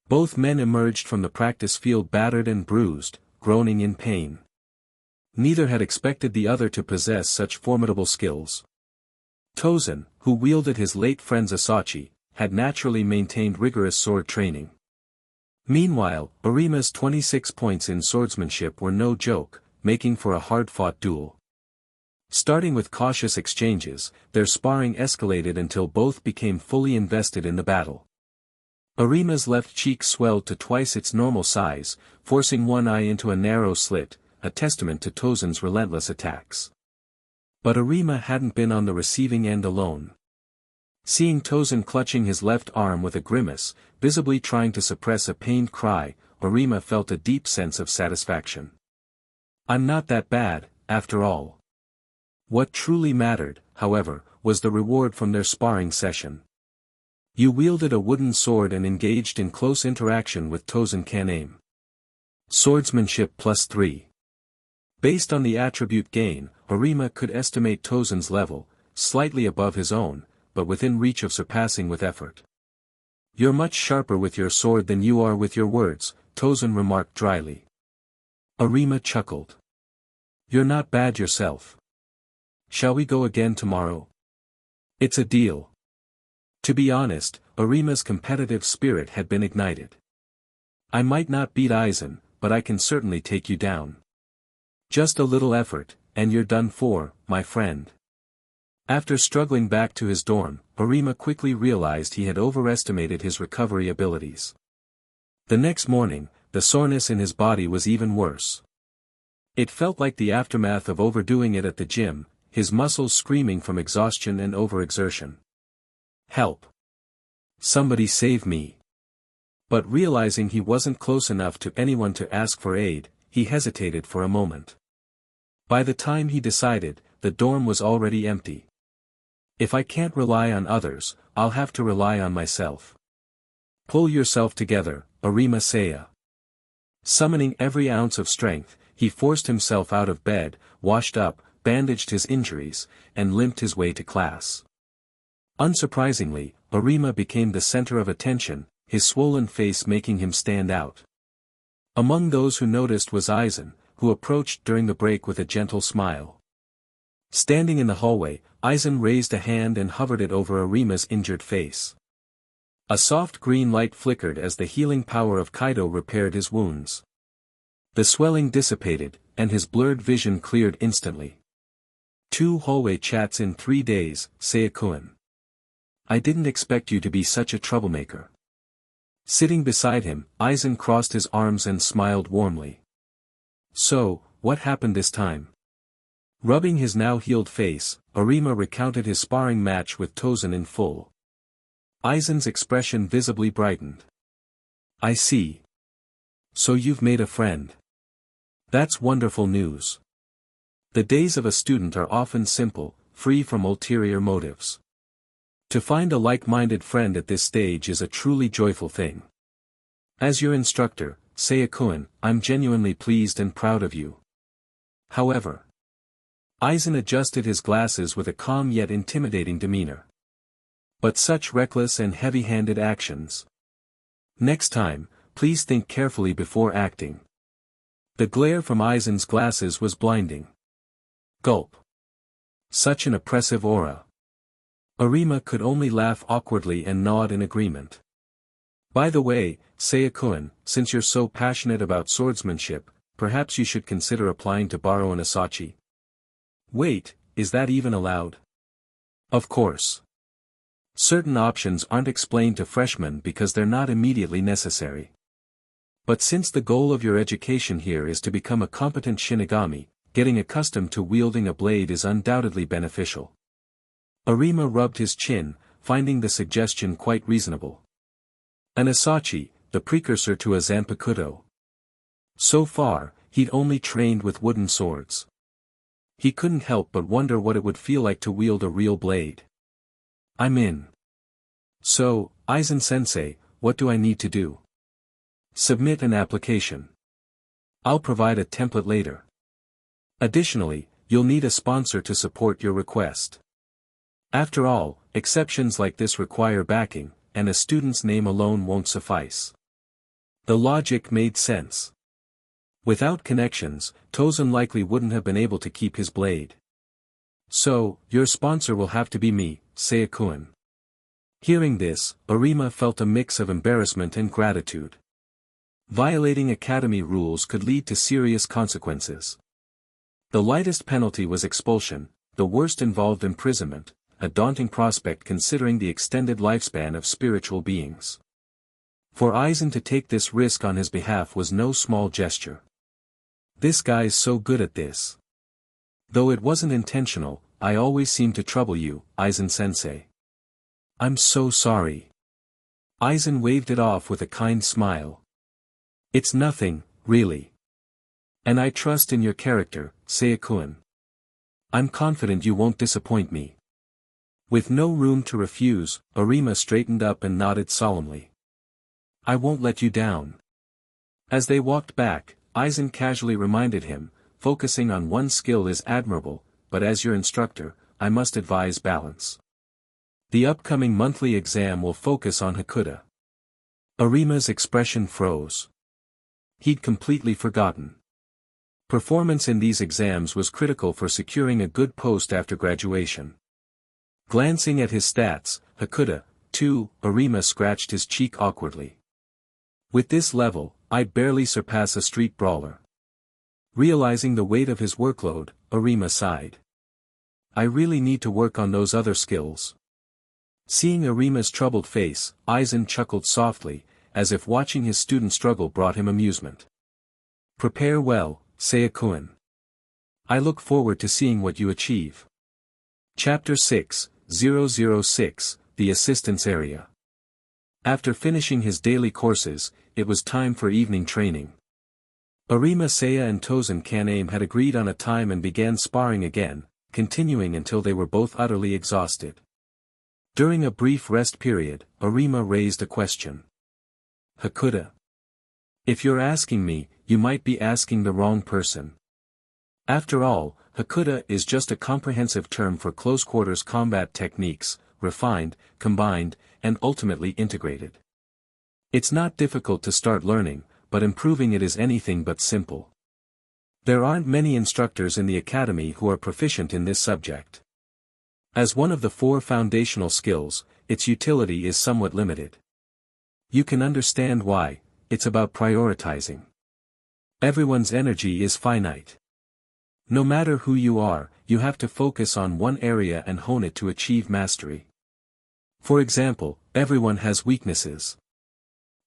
Both men emerged from the practice field battered and bruised, groaning in pain. Neither had expected the other to possess such formidable skills. Tosen, who wielded his late friend's Asachi, had naturally maintained rigorous sword training. Meanwhile, Arima's 26 points in swordsmanship were no joke, making for a hard-fought duel. Starting with cautious exchanges, their sparring escalated until both became fully invested in the battle. Arima's left cheek swelled to twice its normal size, forcing one eye into a narrow slit, a testament to Tosen's relentless attacks. But Arima hadn't been on the receiving end alone. Seeing Tosen clutching his left arm with a grimace, visibly trying to suppress a pained cry, Arima felt a deep sense of satisfaction. "I'm not that bad, after all." What truly mattered, however, was the reward from their sparring session. You wielded a wooden sword and engaged in close interaction with Tosen can aim. Swordsmanship +3. Based on the attribute gain, Arima could estimate Tosen's level, slightly above his own, but within reach of surpassing with effort. You're much sharper with your sword than you are with your words, Tosen remarked dryly. Arima chuckled. You're not bad yourself. Shall we go again tomorrow? It's a deal. To be honest, Arima's competitive spirit had been ignited. I might not beat Aizen, but I can certainly take you down. Just a little effort, and you're done for, my friend. After struggling back to his dorm, Arima quickly realized he had overestimated his recovery abilities. The next morning, the soreness in his body was even worse. It felt like the aftermath of overdoing it at the gym, his muscles screaming from exhaustion and overexertion. Help! Somebody save me! But realizing he wasn't close enough to anyone to ask for aid, he hesitated for a moment. By the time he decided, the dorm was already empty. If I can't rely on others, I'll have to rely on myself. Pull yourself together, Arima Seiya. Summoning every ounce of strength, he forced himself out of bed, washed up, bandaged his injuries, and limped his way to class. Unsurprisingly, Arima became the center of attention, his swollen face making him stand out. Among those who noticed was Aizen, who approached during the break with a gentle smile. Standing in the hallway, Aizen raised a hand and hovered it over Arima's injured face. A soft green light flickered as the healing power of Kaido repaired his wounds. The swelling dissipated, and his blurred vision cleared instantly. 2 hallway chats in 3 days, Seiya-kun. I didn't expect you to be such a troublemaker. Sitting beside him, Aizen crossed his arms and smiled warmly. So, what happened this time? Rubbing his now healed face, Arima recounted his sparring match with Tosen in full. Aizen's expression visibly brightened. I see. So you've made a friend. That's wonderful news. The days of a student are often simple, free from ulterior motives. To find a like-minded friend at this stage is a truly joyful thing. As your instructor, Seiya-kun, I'm genuinely pleased and proud of you. However, Aizen adjusted his glasses with a calm yet intimidating demeanor. But such reckless and heavy-handed actions. Next time, please think carefully before acting. The glare from Aizen's glasses was blinding. Gulp. Such an oppressive aura. Arima could only laugh awkwardly and nod in agreement. By the way, Seiya-kun, since you're so passionate about swordsmanship, perhaps you should consider applying to borrow an asachi. Wait, is that even allowed? Of course. Certain options aren't explained to freshmen because they're not immediately necessary. But since the goal of your education here is to become a competent Shinigami, getting accustomed to wielding a blade is undoubtedly beneficial. Arima rubbed his chin, finding the suggestion quite reasonable. An asachi, the precursor to a Zanpakuto. So far, he'd only trained with wooden swords. He couldn't help but wonder what it would feel like to wield a real blade. I'm in. So, Aizen-sensei, what do I need to do? Submit an application. I'll provide a template later. Additionally, you'll need a sponsor to support your request. After all, exceptions like this require backing, and a student's name alone won't suffice. The logic made sense. Without connections, Tosen likely wouldn't have been able to keep his blade. So, your sponsor will have to be me, Seiya-kun. Hearing this, Arima felt a mix of embarrassment and gratitude. Violating academy rules could lead to serious consequences. The lightest penalty was expulsion, the worst involved imprisonment, a daunting prospect considering the extended lifespan of spiritual beings. For Aizen to take this risk on his behalf was no small gesture. This guy's so good at this. Though it wasn't intentional, I always seem to trouble you, Aizen-sensei. I'm so sorry. Aizen waved it off with a kind smile. It's nothing, really. And I trust in your character, Seiya-kun. I'm confident you won't disappoint me. With no room to refuse, Arima straightened up and nodded solemnly. I won't let you down. As they walked back, Aizen casually reminded him, focusing on one skill is admirable, but as your instructor, I must advise balance. The upcoming monthly exam will focus on Hakuda. Arima's expression froze. He'd completely forgotten. Performance in these exams was critical for securing a good post after graduation. Glancing at his stats, Hakuda, 2, Arima scratched his cheek awkwardly. With this level, I'd barely surpass a street brawler. Realizing the weight of his workload, Arima sighed. I really need to work on those other skills. Seeing Arima's troubled face, Aizen chuckled softly, as if watching his student struggle brought him amusement. Prepare well, Seiya-kun. I look forward to seeing what you achieve. Chapter 6:006, The Assistance Area. After finishing his daily courses, it was time for evening training. Arima Seiya and Tosen and Aizen had agreed on a time and began sparring again, continuing until they were both utterly exhausted. During a brief rest period, Arima raised a question. Hakuda. If you're asking me, you might be asking the wrong person. After all, Hakuda is just a comprehensive term for close-quarters combat techniques, refined, combined, and ultimately integrated. It's not difficult to start learning, but improving it is anything but simple. There aren't many instructors in the academy who are proficient in this subject. As one of the 4 foundational skills, its utility is somewhat limited. You can understand why. It's about prioritizing. Everyone's energy is finite. No matter who you are, you have to focus on one area and hone it to achieve mastery. For example, everyone has weaknesses.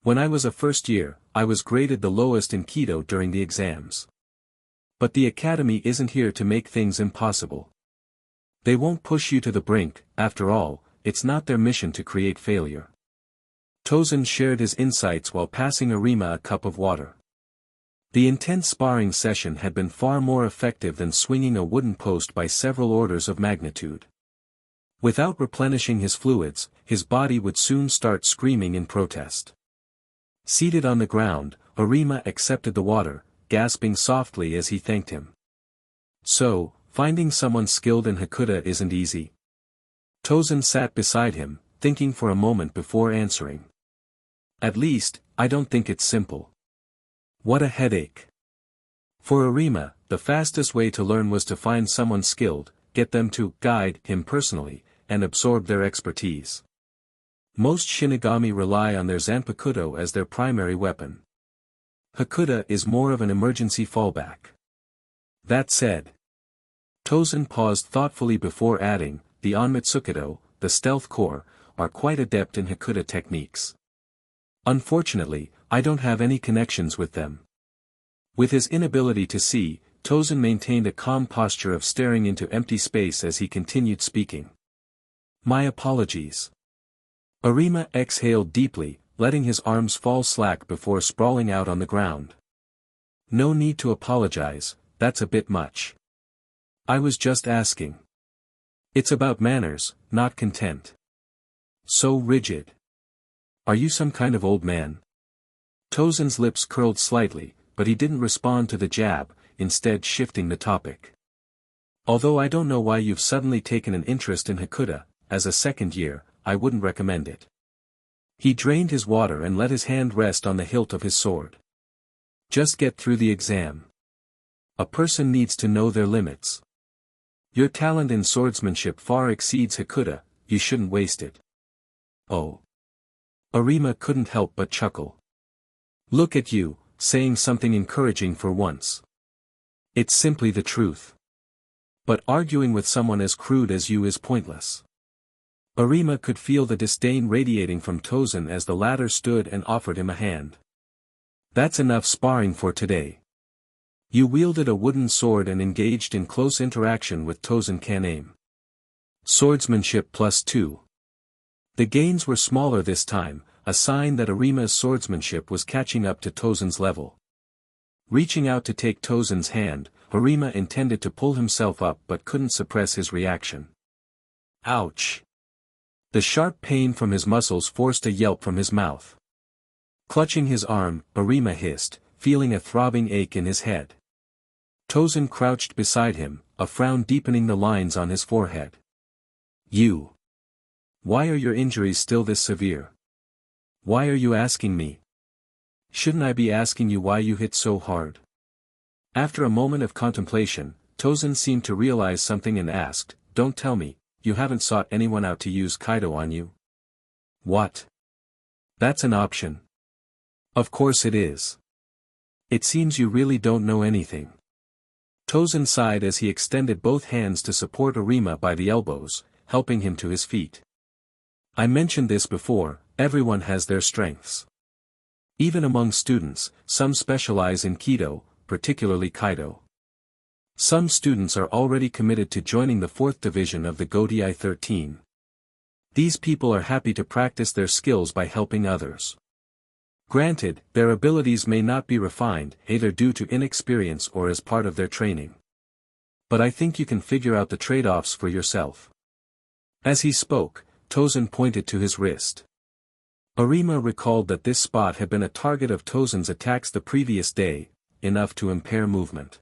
When I was a first year, I was graded the lowest in Kido during the exams. But the academy isn't here to make things impossible. They won't push you to the brink, after all, it's not their mission to create failure. Tosen shared his insights while passing Arima a cup of water. The intense sparring session had been far more effective than swinging a wooden post by several orders of magnitude. Without replenishing his fluids, his body would soon start screaming in protest. Seated on the ground, Arima accepted the water, gasping softly as he thanked him. So, finding someone skilled in Hakuda isn't easy. Tosen sat beside him, thinking for a moment before answering. At least, I don't think it's simple. What a headache. For Arima, the fastest way to learn was to find someone skilled, get them to guide him personally, and absorb their expertise. Most Shinigami rely on their Zanpakuto as their primary weapon. Hakuda is more of an emergency fallback. That said, Tosen paused thoughtfully before adding, the Onmitsukido, the stealth core, are quite adept in Hakuda techniques. Unfortunately, I don't have any connections with them. With his inability to see, Tosen maintained a calm posture of staring into empty space as he continued speaking. My apologies. Arima exhaled deeply, letting his arms fall slack before sprawling out on the ground. No need to apologize, that's a bit much. I was just asking. It's about manners, not content. So rigid. Are you some kind of old man? Tosen's lips curled slightly, but he didn't respond to the jab, instead shifting the topic. Although I don't know why you've suddenly taken an interest in Hakuda, as a second year, I wouldn't recommend it. He drained his water and let his hand rest on the hilt of his sword. Just get through the exam. A person needs to know their limits. Your talent in swordsmanship far exceeds Hakuda, you shouldn't waste it. Oh. Arima couldn't help but chuckle. Look at you, saying something encouraging for once. It's simply the truth. But arguing with someone as crude as you is pointless. Arima could feel the disdain radiating from Tosen as the latter stood and offered him a hand. That's enough sparring for today. You wielded a wooden sword and engaged in close interaction with Tosen and Aizen. Swordsmanship +2. The gains were smaller this time, a sign that Arima's swordsmanship was catching up to Tosen's level. Reaching out to take Tosen's hand, Arima intended to pull himself up but couldn't suppress his reaction. Ouch! The sharp pain from his muscles forced a yelp from his mouth. Clutching his arm, Arima hissed, feeling a throbbing ache in his head. Tosen crouched beside him, a frown deepening the lines on his forehead. You! Why are your injuries still this severe? Why are you asking me? Shouldn't I be asking you why you hit so hard? After a moment of contemplation, Tosen seemed to realize something and asked, Don't tell me, you haven't sought anyone out to use Kaido on you? What? That's an option. Of course it is. It seems you really don't know anything. Tosen sighed as he extended both hands to support Arima by the elbows, helping him to his feet. I mentioned this before, everyone has their strengths. Even among students, some specialize in Kido, particularly Kaido. Some students are already committed to joining the 4th division of the Gotei 13. These people are happy to practice their skills by helping others. Granted, their abilities may not be refined, either due to inexperience or as part of their training. But I think you can figure out the trade-offs for yourself. As he spoke, Tosen pointed to his wrist. Arima recalled that this spot had been a target of Tosen's attacks the previous day, enough to impair movement.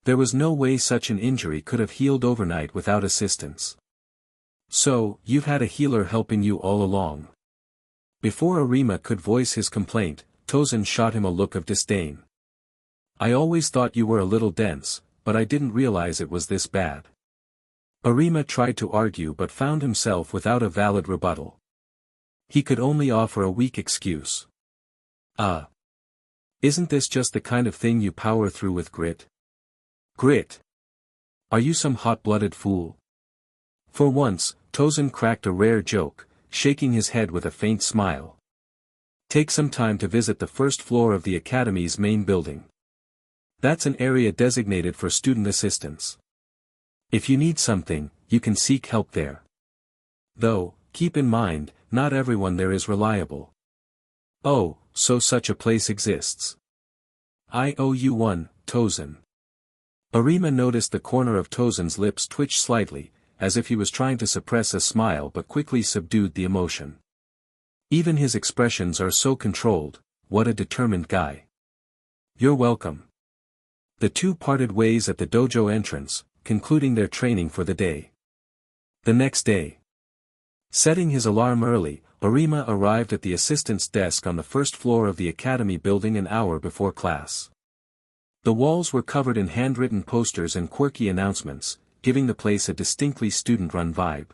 There was no way such an injury could have healed overnight without assistance. So, you've had a healer helping you all along. Before Arima could voice his complaint, Tosen shot him a look of disdain. I always thought you were a little dense, but I didn't realize it was this bad. Arima tried to argue but found himself without a valid rebuttal. He could only offer a weak excuse. Isn't this just the kind of thing you power through with grit? Grit? Are you some hot-blooded fool? For once, Tosen cracked a rare joke, shaking his head with a faint smile. Take some time to visit the first floor of the Academy's main building. That's an area designated for student assistance. If you need something, you can seek help there. Though, keep in mind, not everyone there is reliable. Oh, so such a place exists. I owe you one, Tosen. Arima noticed the corner of Tosen's lips twitch slightly, as if he was trying to suppress a smile but quickly subdued the emotion. Even his expressions are so controlled, what a determined guy. You're welcome. The two parted ways at the dojo entrance, concluding their training for the day. The next day. Setting his alarm early, Arima arrived at the assistant's desk on the first floor of the academy building an hour before class. The walls were covered in handwritten posters and quirky announcements, giving the place a distinctly student-run vibe.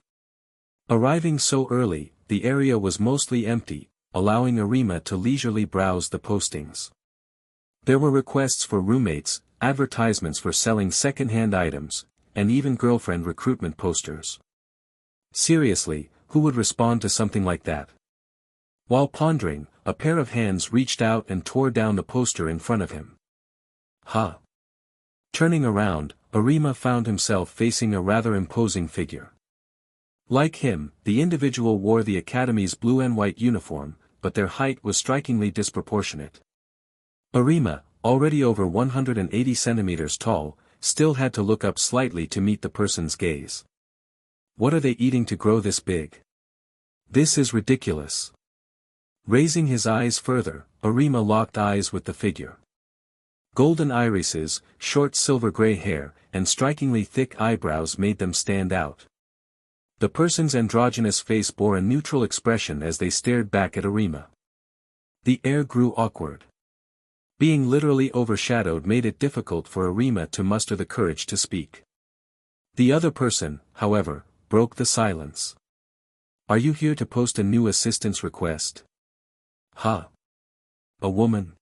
Arriving so early, the area was mostly empty, allowing Arima to leisurely browse the postings. There were requests for roommates, advertisements for selling second-hand items, and even girlfriend recruitment posters. Seriously, who would respond to something like that? While pondering, a pair of hands reached out and tore down the poster in front of him. Huh. Turning around, Arima found himself facing a rather imposing figure. Like him, the individual wore the academy's blue and white uniform, but their height was strikingly disproportionate. Arima, already over 180 centimeters tall, still had to look up slightly to meet the person's gaze. What are they eating to grow this big? This is ridiculous. Raising his eyes further, Arima locked eyes with the figure. Golden irises, short silver-gray hair, and strikingly thick eyebrows made them stand out. The person's androgynous face bore a neutral expression as they stared back at Arima. The air grew awkward. Being literally overshadowed made it difficult for Arima to muster the courage to speak. The other person, however, broke the silence. Are you here to post a new assistance request? Huh? A woman?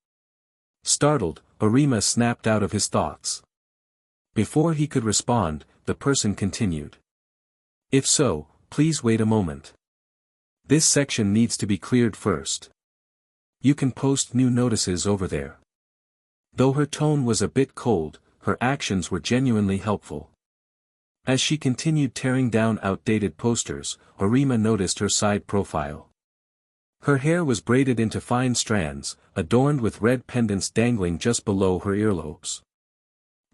Startled, Arima snapped out of his thoughts. Before he could respond, the person continued. If so, please wait a moment. This section needs to be cleared first. You can post new notices over there. Though her tone was a bit cold, her actions were genuinely helpful. As she continued tearing down outdated posters, Arima noticed her side profile. Her hair was braided into fine strands, adorned with red pendants dangling just below her earlobes.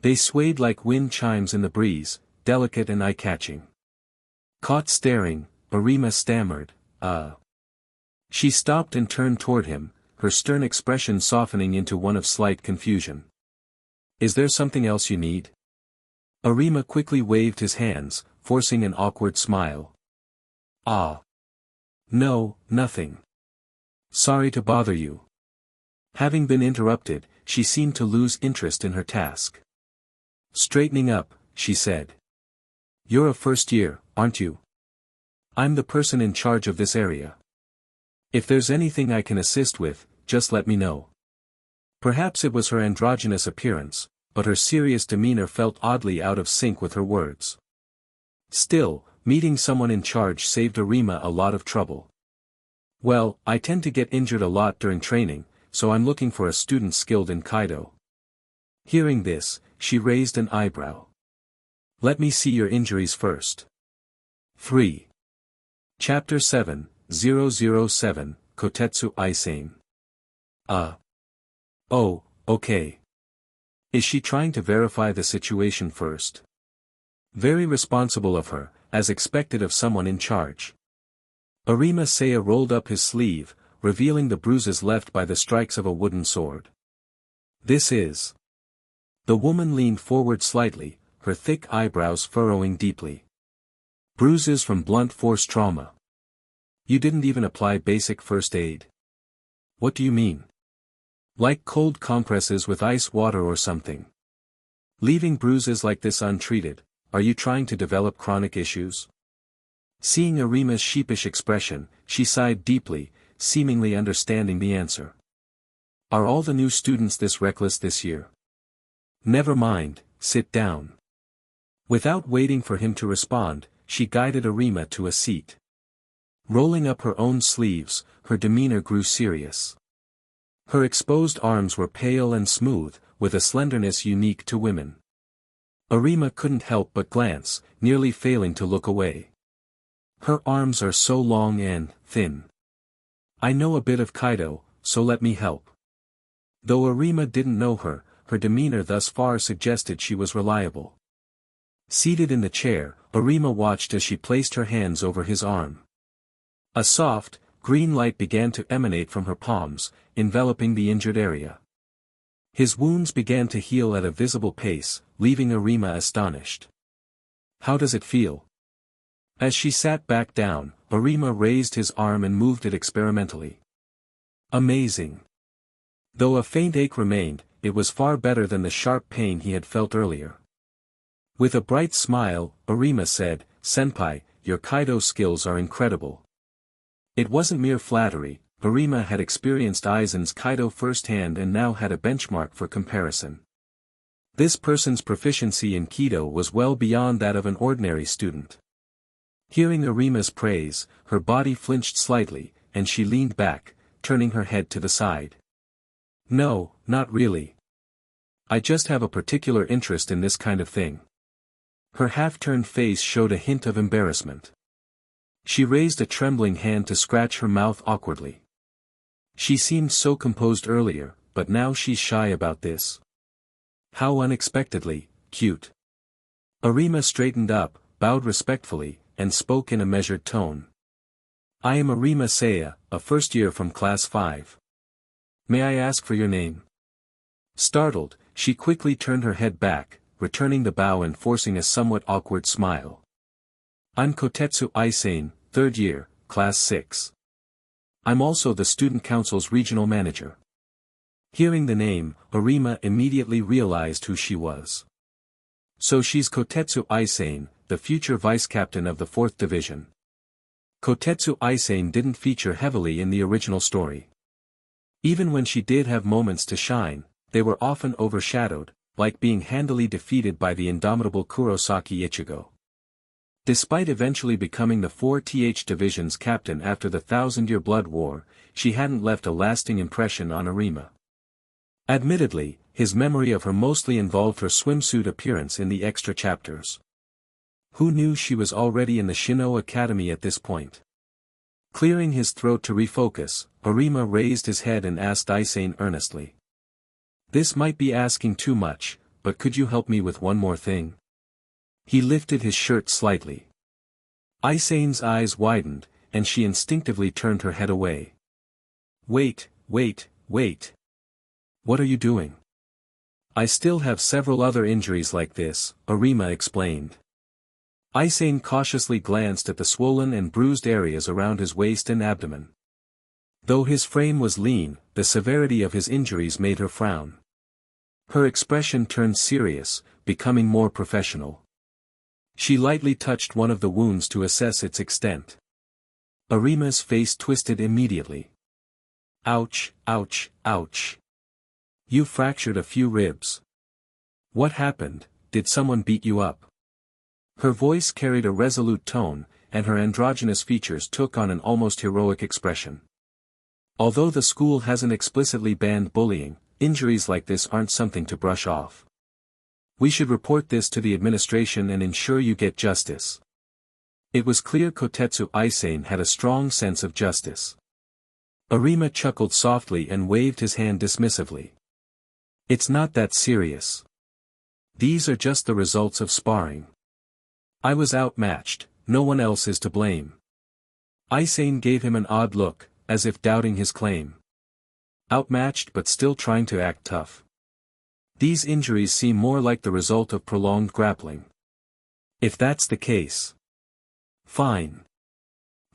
They swayed like wind chimes in the breeze, delicate and eye-catching. Caught staring, Arima stammered, She stopped and turned toward him, her stern expression softening into one of slight confusion. Is there something else you need? Arima quickly waved his hands, forcing an awkward smile. No, nothing. Sorry to bother you. Having been interrupted, she seemed to lose interest in her task. Straightening up, she said. You're a first year, aren't you? I'm the person in charge of this area. If there's anything I can assist with, just let me know. Perhaps it was her androgynous appearance, but her serious demeanor felt oddly out of sync with her words. Still, meeting someone in charge saved Arima a lot of trouble. Well, I tend to get injured a lot during training, so I'm looking for a student skilled in Kaido. Hearing this, she raised an eyebrow. Let me see your injuries first. 3. Chapter 7, 007, Kotetsu Aizen. Oh, okay. Is she trying to verify the situation first? Very responsible of her, as expected of someone in charge. Arima Seiya rolled up his sleeve, revealing the bruises left by the strikes of a wooden sword. This is. The woman leaned forward slightly, her thick eyebrows furrowing deeply. Bruises from blunt force trauma. You didn't even apply basic first aid. What do you mean? Like cold compresses with ice water or something. Leaving bruises like this untreated, are you trying to develop chronic issues? Seeing Arima's sheepish expression, she sighed deeply, seemingly understanding the answer. Are all the new students this reckless this year? Never mind, sit down. Without waiting for him to respond, she guided Arima to a seat. Rolling up her own sleeves, her demeanor grew serious. Her exposed arms were pale and smooth, with a slenderness unique to women. Arima couldn't help but glance, nearly failing to look away. Her arms are so long and thin. I know a bit of Kaido, so let me help. Though Arima didn't know her, her demeanor thus far suggested she was reliable. Seated in the chair, Arima watched as she placed her hands over his arm. A soft, green light began to emanate from her palms, enveloping the injured area. His wounds began to heal at a visible pace, leaving Arima astonished. How does it feel? As she sat back down, Arima raised his arm and moved it experimentally. Amazing. Though a faint ache remained, it was far better than the sharp pain he had felt earlier. With a bright smile, Arima said, Senpai, your Kaido skills are incredible. It wasn't mere flattery, Arima had experienced Aizen's Kaido firsthand and now had a benchmark for comparison. This person's proficiency in Kido was well beyond that of an ordinary student. Hearing Arima's praise, her body flinched slightly, and she leaned back, turning her head to the side. No, not really. I just have a particular interest in this kind of thing. Her half-turned face showed a hint of embarrassment. She raised a trembling hand to scratch her mouth awkwardly. She seemed so composed earlier, but now she's shy about this. How unexpectedly, cute. Arima straightened up, bowed respectfully, and spoke in a measured tone. I am Arima Seiya, a first year from class 5. May I ask for your name? Startled, she quickly turned her head back, returning the bow and forcing a somewhat awkward smile. I'm Kotetsu Aizen, 3rd year, class 6. I'm also the student council's regional manager. Hearing the name, Arima immediately realized who she was. So she's Kotetsu Aizen, the future vice-captain of the 4th division. Kotetsu Aizen didn't feature heavily in the original story. Even when she did have moments to shine, they were often overshadowed, like being handily defeated by the indomitable Kurosaki Ichigo. Despite eventually becoming the 4th Division's captain after the Thousand-Year Blood War, she hadn't left a lasting impression on Arima. Admittedly, his memory of her mostly involved her swimsuit appearance in the extra chapters. Who knew she was already in the Shin'ō Academy at this point? Clearing his throat to refocus, Arima raised his head and asked Aizen earnestly. This might be asking too much, but could you help me with one more thing? He lifted his shirt slightly. Aizen's eyes widened, and she instinctively turned her head away. Wait. What are you doing? I still have several other injuries like this, Arima explained. Aizen cautiously glanced at the swollen and bruised areas around his waist and abdomen. Though his frame was lean, the severity of his injuries made her frown. Her expression turned serious, becoming more professional. She lightly touched one of the wounds to assess its extent. Arima's face twisted immediately. Ouch. You fractured a few ribs. What happened? Did someone beat you up? Her voice carried a resolute tone, and her androgynous features took on an almost heroic expression. Although the school hasn't explicitly banned bullying, injuries like this aren't something to brush off. We should report this to the administration and ensure you get justice. It was clear Kotetsu Aizen had a strong sense of justice. Arima chuckled softly and waved his hand dismissively. It's not that serious. These are just the results of sparring. I was outmatched, no one else is to blame. Aizen gave him an odd look, as if doubting his claim. Outmatched but still trying to act tough. These injuries seem more like the result of prolonged grappling. If that's the case. Fine.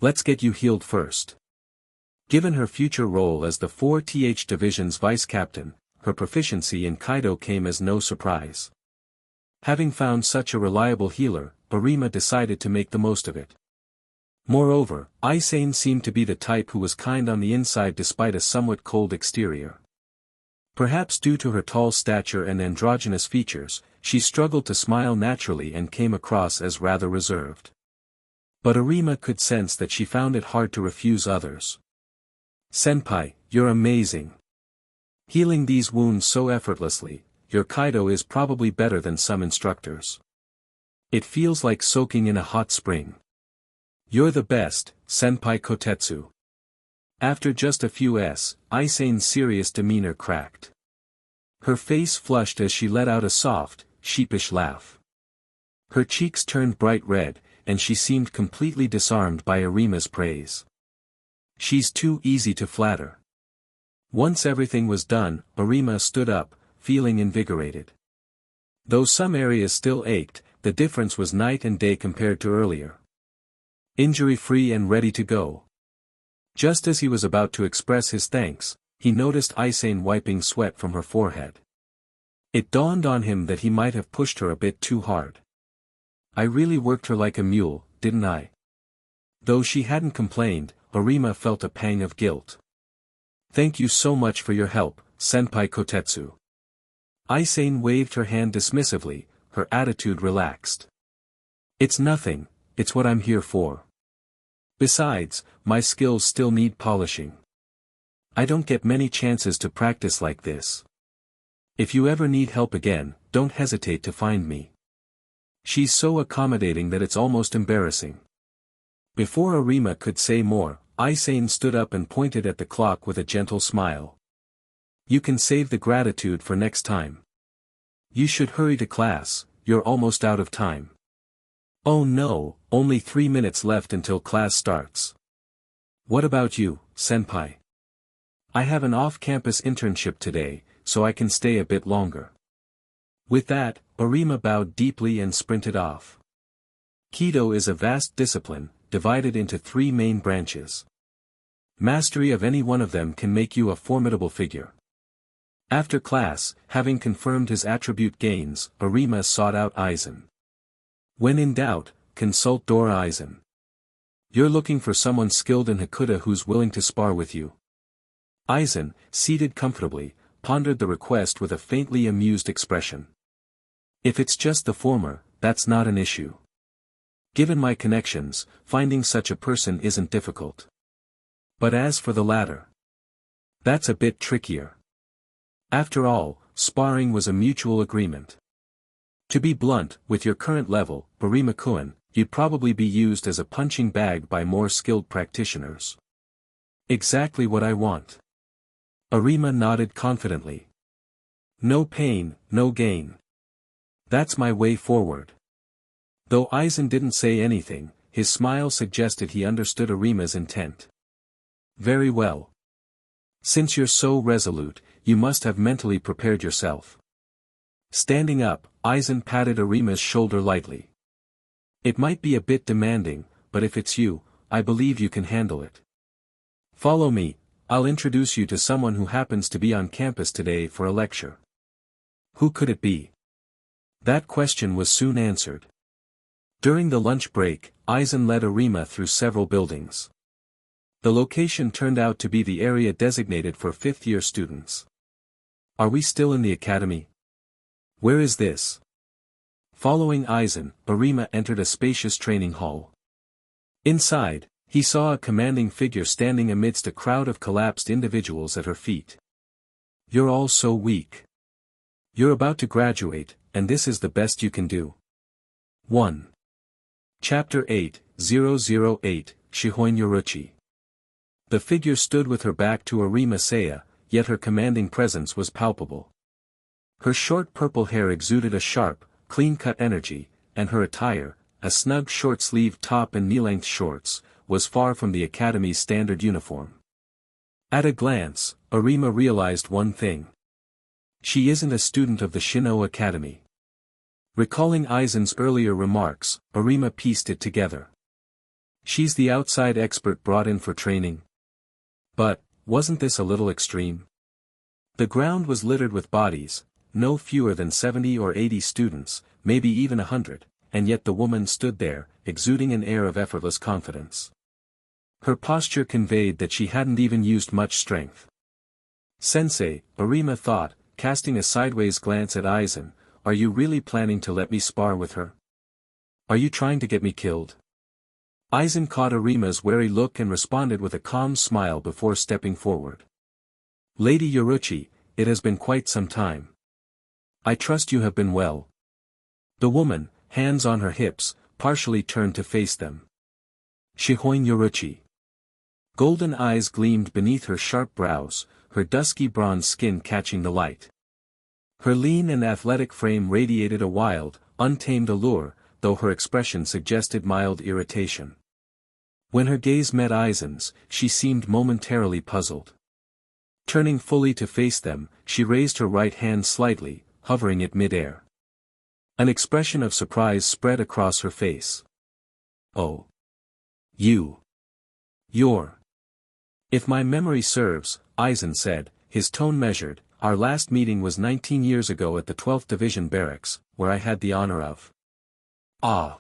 Let's get you healed first. Given her future role as the 4th Division's vice captain, her proficiency in Kaido came as no surprise. Having found such a reliable healer, Arima decided to make the most of it. Moreover, Aizen seemed to be the type who was kind on the inside despite a somewhat cold exterior. Perhaps due to her tall stature and androgynous features, she struggled to smile naturally and came across as rather reserved. But Arima could sense that she found it hard to refuse others. Senpai, you're amazing. Healing these wounds so effortlessly, your Kaido is probably better than some instructors. It feels like soaking in a hot spring. You're the best, Senpai Kotetsu. After just a few Aizen's serious demeanor cracked. Her face flushed as she let out a soft, sheepish laugh. Her cheeks turned bright red, and she seemed completely disarmed by Arima's praise. She's too easy to flatter. Once everything was done, Arima stood up, feeling invigorated. Though some areas still ached, the difference was night and day compared to earlier. Injury-free and ready to go. Just as he was about to express his thanks, he noticed Aizen wiping sweat from her forehead. It dawned on him that he might have pushed her a bit too hard. I really worked her like a mule, didn't I? Though she hadn't complained, Arima felt a pang of guilt. Thank you so much for your help, Senpai Kotetsu. Aizen waved her hand dismissively, her attitude relaxed. It's nothing, it's what I'm here for. Besides, my skills still need polishing. I don't get many chances to practice like this. If you ever need help again, don't hesitate to find me. She's so accommodating that it's almost embarrassing. Before Arima could say more, Aizen stood up and pointed at the clock with a gentle smile. You can save the gratitude for next time. You should hurry to class, you're almost out of time. Oh no, only 3 minutes left until class starts. What about you, Senpai? I have an off-campus internship today, so I can stay a bit longer. With that, Arima bowed deeply and sprinted off. Kido is a vast discipline, divided into 3 main branches. Mastery of any one of them can make you a formidable figure. After class, having confirmed his attribute gains, Arima sought out Aizen. When in doubt, consult Dora Aizen. You're looking for someone skilled in Hakuda who's willing to spar with you. Aizen, seated comfortably, pondered the request with a faintly amused expression. If it's just the former, that's not an issue. Given my connections, finding such a person isn't difficult. But as for the latter, that's a bit trickier. After all, sparring was a mutual agreement. To be blunt, with your current level, Arima-kun, you'd probably be used as a punching bag by more skilled practitioners. Exactly what I want. Arima nodded confidently. No pain, no gain. That's my way forward. Though Aizen didn't say anything, his smile suggested he understood Arima's intent. Very well. Since you're so resolute, you must have mentally prepared yourself. Standing up, Aizen patted Arima's shoulder lightly. It might be a bit demanding, but if it's you, I believe you can handle it. Follow me, I'll introduce you to someone who happens to be on campus today for a lecture. Who could it be? That question was soon answered. During the lunch break, Aizen led Arima through several buildings. The location turned out to be the area designated for fifth-year students. Are we still in the academy? Where is this? Following Aizen, Arima entered a spacious training hall. Inside, he saw a commanding figure standing amidst a crowd of collapsed individuals at her feet. You're all so weak. You're about to graduate, and this is the best you can do. 1. Chapter 8, 008, Shihoin Yoruichi. The figure stood with her back to Arima Seiya, yet her commanding presence was palpable. Her short purple hair exuded a sharp, clean-cut energy, and her attire, a snug short-sleeved top and knee-length shorts, was far from the academy's standard uniform. At a glance, Arima realized one thing. She isn't a student of the Shin'ō Academy. Recalling Aizen's earlier remarks, Arima pieced it together. She's the outside expert brought in for training. But, wasn't this a little extreme? The ground was littered with bodies, no fewer than 70 or 80 students, maybe even 100, and yet the woman stood there, exuding an air of effortless confidence. Her posture conveyed that she hadn't even used much strength. Sensei, Arima thought, casting a sideways glance at Aizen, are you really planning to let me spar with her? Are you trying to get me killed? Aizen caught Arima's wary look and responded with a calm smile before stepping forward. Lady Yoruichi, it has been quite some time. I trust you have been well. The woman, hands on her hips, partially turned to face them. Shihoin Yoruichi. Golden eyes gleamed beneath her sharp brows, her dusky bronze skin catching the light. Her lean and athletic frame radiated a wild, untamed allure, though her expression suggested mild irritation. When her gaze met Aizen's, she seemed momentarily puzzled. Turning fully to face them, she raised her right hand slightly, hovering it mid-air. An expression of surprise spread across her face. Oh. You're. If my memory serves, Aizen said, his tone measured, our last meeting was 19 years ago at the 12th Division Barracks, where I had the honor of. Ah.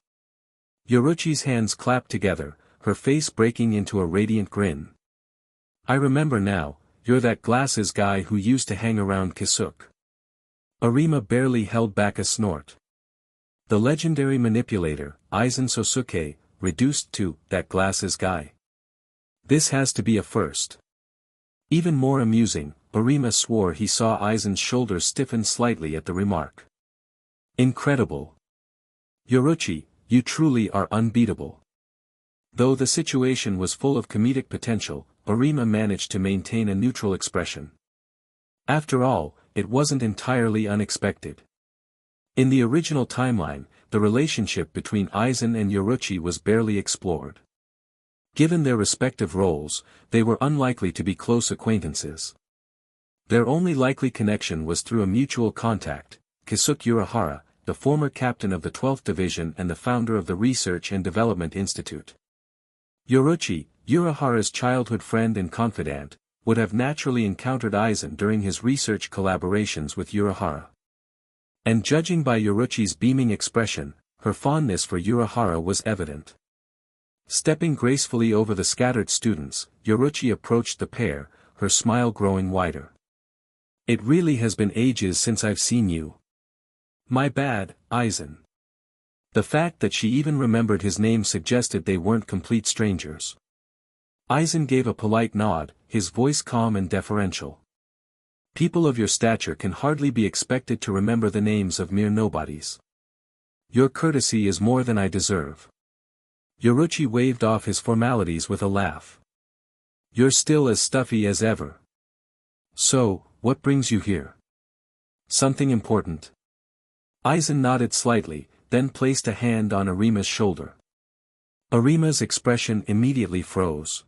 Yoruichi's hands clapped together, her face breaking into a radiant grin. I remember now, you're that glasses guy who used to hang around Kisuke. Arima barely held back a snort. The legendary manipulator, Aizen Sōsuke, reduced to, that glasses guy. This has to be a first. Even more amusing, Arima swore he saw Aizen's shoulders stiffen slightly at the remark. Incredible. Yoruichi, you truly are unbeatable. Though the situation was full of comedic potential, Arima managed to maintain a neutral expression. After all, it wasn't entirely unexpected. In the original timeline, the relationship between Aizen and Yoruichi was barely explored. Given their respective roles, they were unlikely to be close acquaintances. Their only likely connection was through a mutual contact, Kisuke Urahara, the former captain of the 12th Division and the founder of the Research and Development Institute. Yoruichi, Urahara's childhood friend and confidant, would have naturally encountered Aizen during his research collaborations with Urahara. And judging by Yoruichi's beaming expression, her fondness for Urahara was evident. Stepping gracefully over the scattered students, Yoruichi approached the pair, her smile growing wider. It really has been ages since I've seen you. My bad, Aizen. The fact that she even remembered his name suggested they weren't complete strangers. Aizen gave a polite nod, his voice calm and deferential. People of your stature can hardly be expected to remember the names of mere nobodies. Your courtesy is more than I deserve. Yoruichi waved off his formalities with a laugh. You're still as stuffy as ever. So, what brings you here? Something important? Aizen nodded slightly, then placed a hand on Arima's shoulder. Arima's expression immediately froze.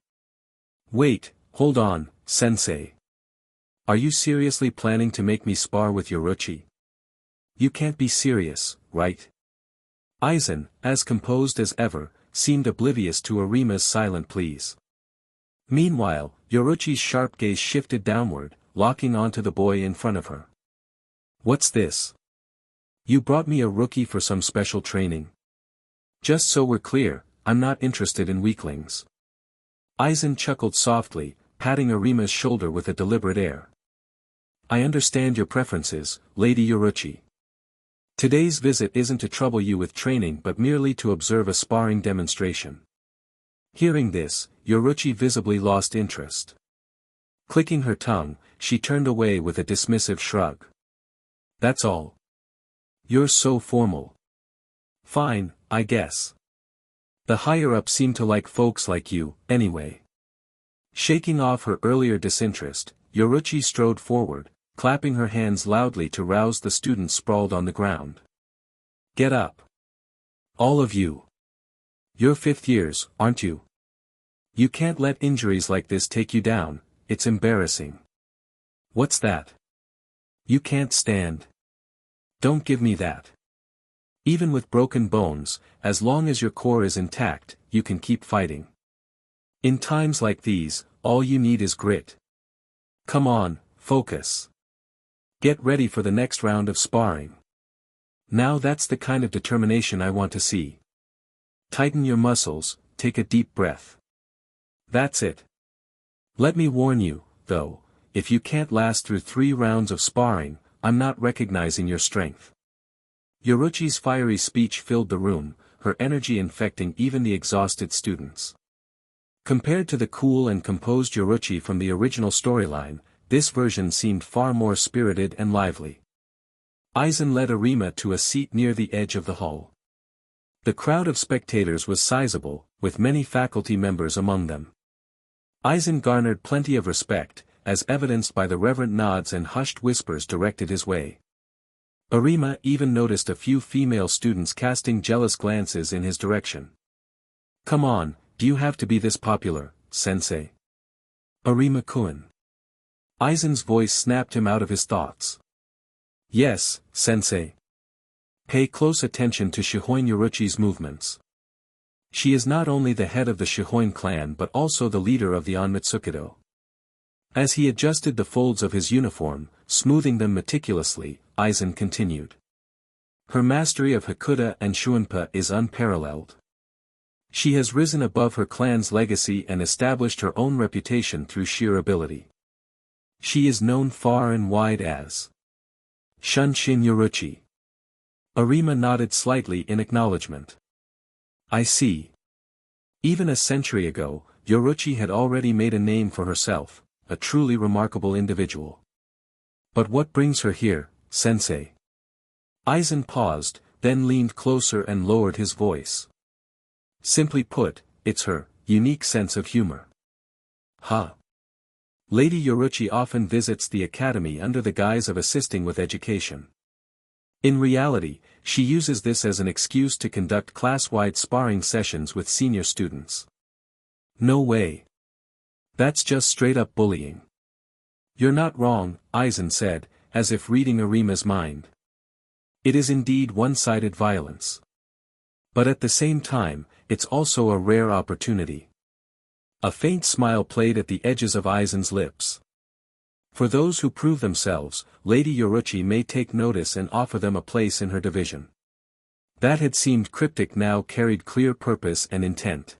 Wait, hold on, sensei. Are you seriously planning to make me spar with Yoruichi? You can't be serious, right? Aizen, as composed as ever, seemed oblivious to Arima's silent pleas. Meanwhile, Yoruichi's sharp gaze shifted downward, locking onto the boy in front of her. What's this? You brought me a rookie for some special training? Just so we're clear, I'm not interested in weaklings. Aizen chuckled softly, patting Arima's shoulder with a deliberate air. I understand your preferences, Lady Yoruichi. Today's visit isn't to trouble you with training but merely to observe a sparring demonstration. Hearing this, Yoruichi visibly lost interest. Clicking her tongue, she turned away with a dismissive shrug. That's all. You're so formal. Fine, I guess. The higher-ups seem to like folks like you, anyway. Shaking off her earlier disinterest, Yoruichi strode forward, clapping her hands loudly to rouse the students sprawled on the ground. Get up. All of you. You're fifth years, aren't you? You can't let injuries like this take you down, it's embarrassing. What's that? You can't stand. Don't give me that. Even with broken bones, as long as your core is intact, you can keep fighting. In times like these, all you need is grit. Come on, focus. Get ready for the next round of sparring. Now that's the kind of determination I want to see. Tighten your muscles, take a deep breath. That's it. Let me warn you, though, if you can't last through 3 rounds of sparring, I'm not recognizing your strength. Yoruichi's fiery speech filled the room, her energy infecting even the exhausted students. Compared to the cool and composed Yoruichi from the original storyline, this version seemed far more spirited and lively. Aizen led Arima to a seat near the edge of the hall. The crowd of spectators was sizable, with many faculty members among them. Aizen garnered plenty of respect, as evidenced by the reverent nods and hushed whispers directed his way. Arima even noticed a few female students casting jealous glances in his direction. Come on, do you have to be this popular, sensei? Arima-kun. Aizen's voice snapped him out of his thoughts. Yes, sensei. Pay close attention to Shihoin Yoruichi's movements. She is not only the head of the Shihoin clan but also the leader of the Onmitsukido. As he adjusted the folds of his uniform, smoothing them meticulously, Aizen continued. Her mastery of Hakuda and Shuinpa is unparalleled. She has risen above her clan's legacy and established her own reputation through sheer ability. She is known far and wide as Shunshin Yoruichi. Arima nodded slightly in acknowledgement. I see. Even a century ago, Yoruichi had already made a name for herself, a truly remarkable individual. But what brings her here, sensei? Aizen paused, then leaned closer and lowered his voice. Simply put, it's her unique sense of humor. Huh. Lady Yoruichi often visits the academy under the guise of assisting with education. In reality, she uses this as an excuse to conduct class-wide sparring sessions with senior students. No way. That's just straight-up bullying. You're not wrong, Aizen said, as if reading Arima's mind. It is indeed one-sided violence. But at the same time, it's also a rare opportunity. A faint smile played at the edges of Aizen's lips. For those who prove themselves, Lady Yoruichi may take notice and offer them a place in her division. That had seemed cryptic now carried clear purpose and intent.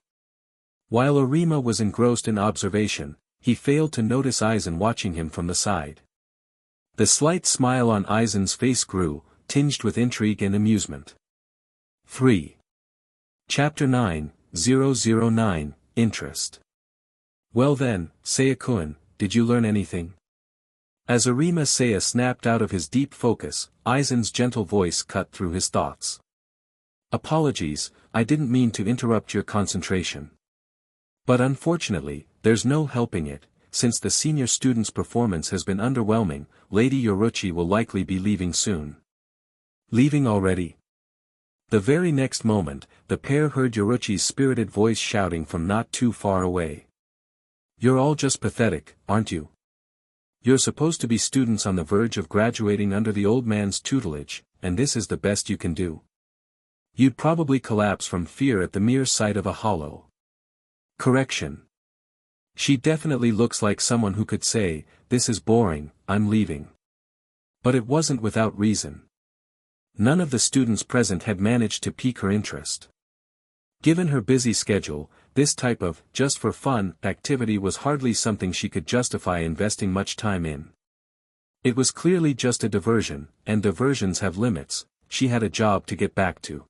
While Arima was engrossed in observation, he failed to notice Aizen watching him from the side. The slight smile on Aizen's face grew, tinged with intrigue and amusement. 3. Chapter 9:009, Interest. Well then, Seiya-kun, did you learn anything? As Arima Seiya snapped out of his deep focus, Aizen's gentle voice cut through his thoughts. Apologies, I didn't mean to interrupt your concentration. But unfortunately, there's no helping it, since the senior student's performance has been underwhelming, Lady Yoruichi will likely be leaving soon. Leaving already? The very next moment, the pair heard Yoruichi's spirited voice shouting from not too far away. You're all just pathetic, aren't you? You're supposed to be students on the verge of graduating under the old man's tutelage, and this is the best you can do. You'd probably collapse from fear at the mere sight of a hollow. Correction. She definitely looks like someone who could say, "This is boring, I'm leaving." But it wasn't without reason. None of the students present had managed to pique her interest. Given her busy schedule, this type of just for fun activity was hardly something she could justify investing much time in. It was clearly just a diversion, and diversions have limits. She had a job to get back to.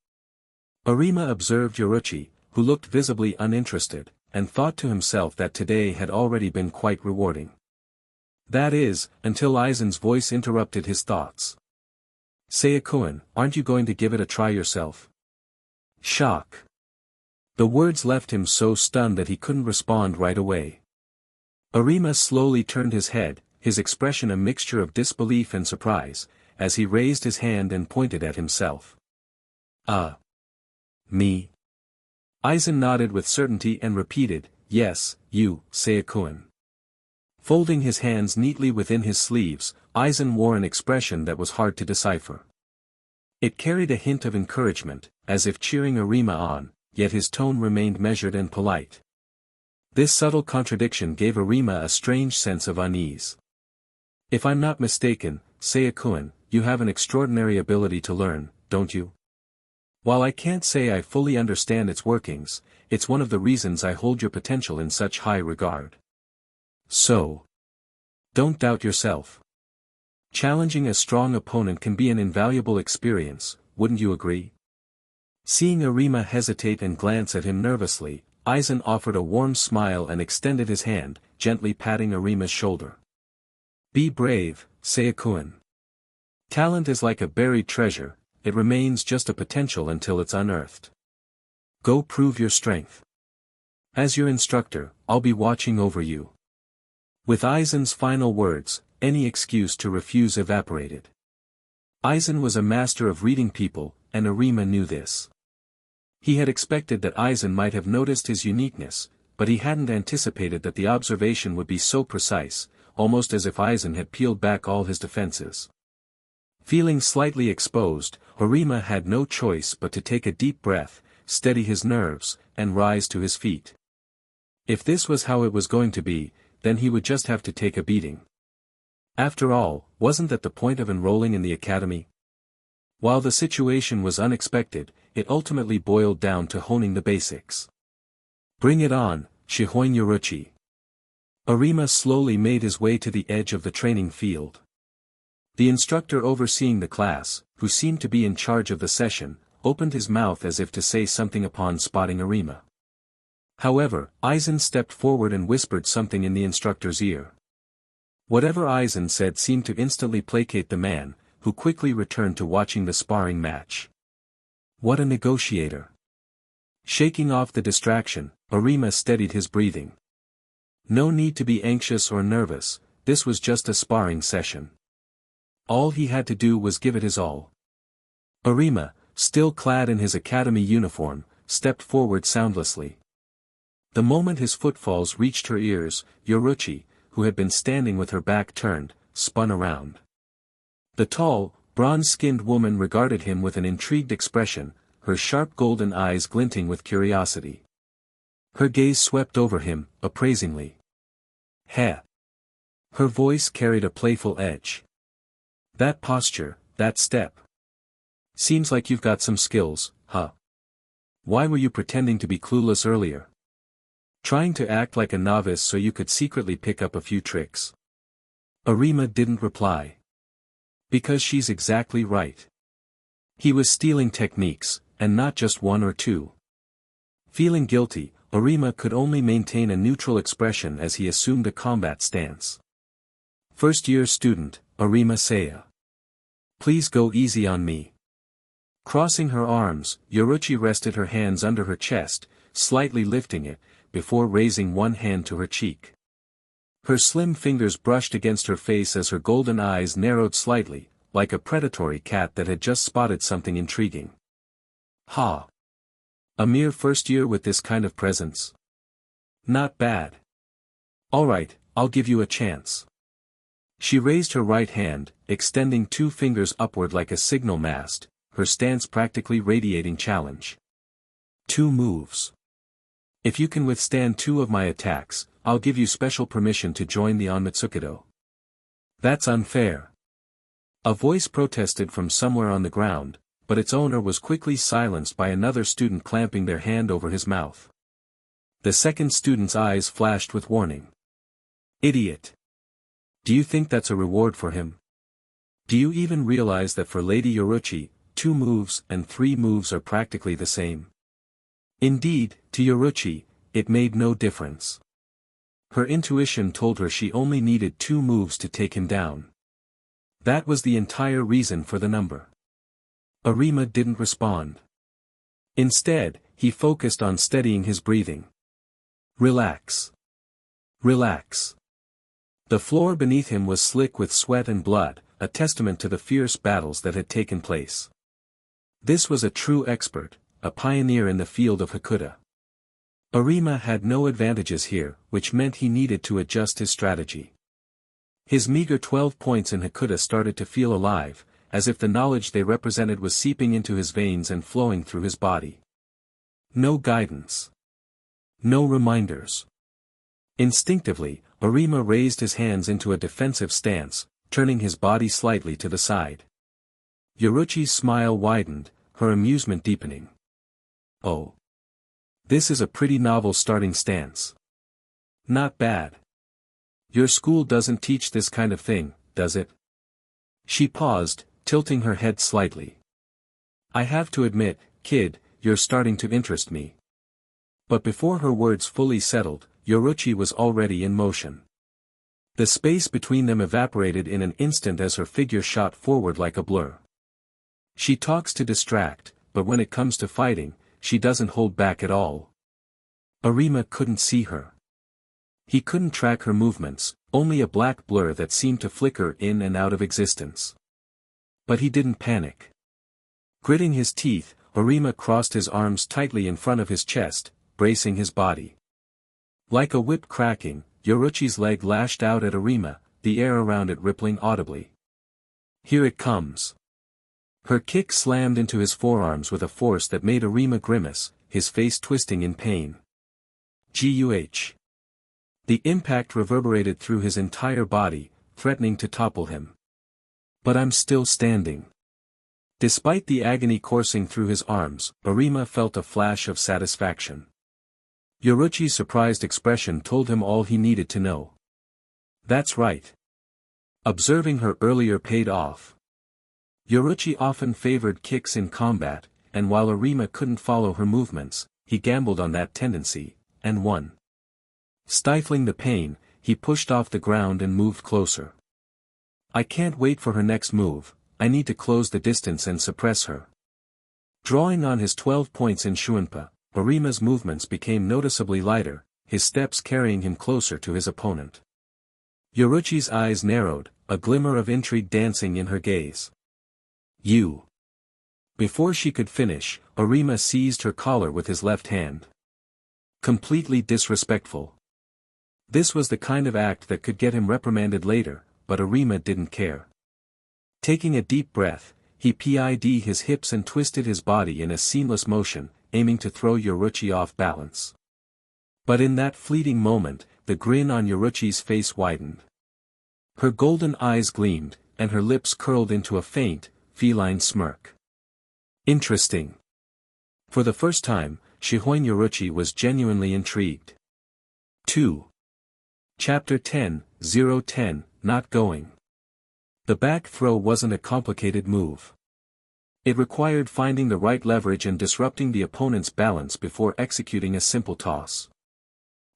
Arima observed Yoruichi, who looked visibly uninterested, and thought to himself that today had already been quite rewarding. That is, until Aizen's voice interrupted his thoughts. Seiya-kun, aren't you going to give it a try yourself? Shock. The words left him so stunned that he couldn't respond right away. Arima slowly turned his head, his expression a mixture of disbelief and surprise, as he raised his hand and pointed at himself. Me? Aizen nodded with certainty and repeated, yes, you, Seiya-kun. Folding his hands neatly within his sleeves, Aizen wore an expression that was hard to decipher. It carried a hint of encouragement, as if cheering Arima on, yet his tone remained measured and polite. This subtle contradiction gave Arima a strange sense of unease. If I'm not mistaken, Seiya-kun, you have an extraordinary ability to learn, don't you? While I can't say I fully understand its workings, it's one of the reasons I hold your potential in such high regard. So, don't doubt yourself. Challenging a strong opponent can be an invaluable experience, wouldn't you agree? Seeing Arima hesitate and glance at him nervously, Aizen offered a warm smile and extended his hand, gently patting Arima's shoulder. Be brave, Seiya-kun. Talent is like a buried treasure, it remains just a potential until it's unearthed. Go prove your strength. As your instructor, I'll be watching over you. With Aizen's final words, any excuse to refuse evaporated. Aizen was a master of reading people, and Arima knew this. He had expected that Aizen might have noticed his uniqueness, but he hadn't anticipated that the observation would be so precise, almost as if Aizen had peeled back all his defenses. Feeling slightly exposed, Arima had no choice but to take a deep breath, steady his nerves, and rise to his feet. If this was how it was going to be, then he would just have to take a beating. After all, wasn't that the point of enrolling in the academy? While the situation was unexpected, it ultimately boiled down to honing the basics. Bring it on, Shihoin Yoruichi. Arima slowly made his way to the edge of the training field. The instructor overseeing the class, who seemed to be in charge of the session, opened his mouth as if to say something upon spotting Arima. However, Aizen stepped forward and whispered something in the instructor's ear. Whatever Aizen said seemed to instantly placate the man, who quickly returned to watching the sparring match. What a negotiator. Shaking off the distraction, Arima steadied his breathing. No need to be anxious or nervous, this was just a sparring session. All he had to do was give it his all. Arima, still clad in his academy uniform, stepped forward soundlessly. The moment his footfalls reached her ears, Yoruichi, who had been standing with her back turned, spun around. The tall, bronze-skinned woman regarded him with an intrigued expression, her sharp golden eyes glinting with curiosity. Her gaze swept over him, appraisingly. Heh. Her voice carried a playful edge. That posture, that step. Seems like you've got some skills, huh? Why were you pretending to be clueless earlier? Trying to act like a novice so you could secretly pick up a few tricks. Arima didn't reply. Because she's exactly right. He was stealing techniques, and not just one or two. Feeling guilty, Arima could only maintain a neutral expression as he assumed a combat stance. First-year student, Arima Seiya. Please go easy on me. Crossing her arms, Yoruichi rested her hands under her chest, slightly lifting it, before raising one hand to her cheek. Her slim fingers brushed against her face as her golden eyes narrowed slightly, like a predatory cat that had just spotted something intriguing. Ha! A mere first year with this kind of presence? Not bad. Alright, I'll give you a chance. She raised her right hand, extending 2 fingers upward like a signal mast, her stance practically radiating challenge. 2 moves. If you can withstand 2 of my attacks, I'll give you special permission to join the Onmitsukido. That's unfair. A voice protested from somewhere on the ground, but its owner was quickly silenced by another student clamping their hand over his mouth. The second student's eyes flashed with warning. Idiot. Do you think that's a reward for him? Do you even realize that for Lady Yoruichi, 2 moves and 3 moves are practically the same? Indeed, to Yoruichi, it made no difference. Her intuition told her she only needed 2 moves to take him down. That was the entire reason for the number. Arima didn't respond. Instead, he focused on steadying his breathing. Relax. Relax. The floor beneath him was slick with sweat and blood, a testament to the fierce battles that had taken place. This was a true expert, a pioneer in the field of Hakuta. Arima had no advantages here, which meant he needed to adjust his strategy. His meager 12 points in Hakuta started to feel alive, as if the knowledge they represented was seeping into his veins and flowing through his body. No guidance. No reminders. Instinctively, Arima raised his hands into a defensive stance, turning his body slightly to the side. Yoruichi's smile widened, her amusement deepening. Oh. This is a pretty novel starting stance. Not bad. Your school doesn't teach this kind of thing, does it? She paused, tilting her head slightly. I have to admit, kid, you're starting to interest me. But before her words fully settled, Yoruichi was already in motion. The space between them evaporated in an instant as her figure shot forward like a blur. She talks to distract, but when it comes to fighting, she doesn't hold back at all. Arima couldn't see her. He couldn't track her movements, only a black blur that seemed to flicker in and out of existence. But he didn't panic. Gritting his teeth, Arima crossed his arms tightly in front of his chest, bracing his body. Like a whip cracking, Yoruichi's leg lashed out at Arima, the air around it rippling audibly. Here it comes. Her kick slammed into his forearms with a force that made Arima grimace, his face twisting in pain. Guh. The impact reverberated through his entire body, threatening to topple him. But I'm still standing. Despite the agony coursing through his arms, Arima felt a flash of satisfaction. Yoruichi's surprised expression told him all he needed to know. That's right. Observing her earlier paid off. Yoruichi often favored kicks in combat, and while Arima couldn't follow her movements, he gambled on that tendency, and won. Stifling the pain, he pushed off the ground and moved closer. I can't wait for her next move, I need to close the distance and suppress her. Drawing on his 12 points in Shunpa, Arima's movements became noticeably lighter, his steps carrying him closer to his opponent. Yoruichi's eyes narrowed, a glimmer of intrigue dancing in her gaze. You. Before she could finish, Arima seized her collar with his left hand. Completely disrespectful. This was the kind of act that could get him reprimanded later, but Arima didn't care. Taking a deep breath, he pid his hips and twisted his body in a seamless motion, aiming to throw Yoruichi off balance. But in that fleeting moment, the grin on Yoruichi's face widened. Her golden eyes gleamed, and her lips curled into a faint, feline smirk. Interesting. For the first time, Shihoin Yoruichi was genuinely intrigued. 2. Chapter 10:010, Not Going. The back throw wasn't a complicated move. It required finding the right leverage and disrupting the opponent's balance before executing a simple toss.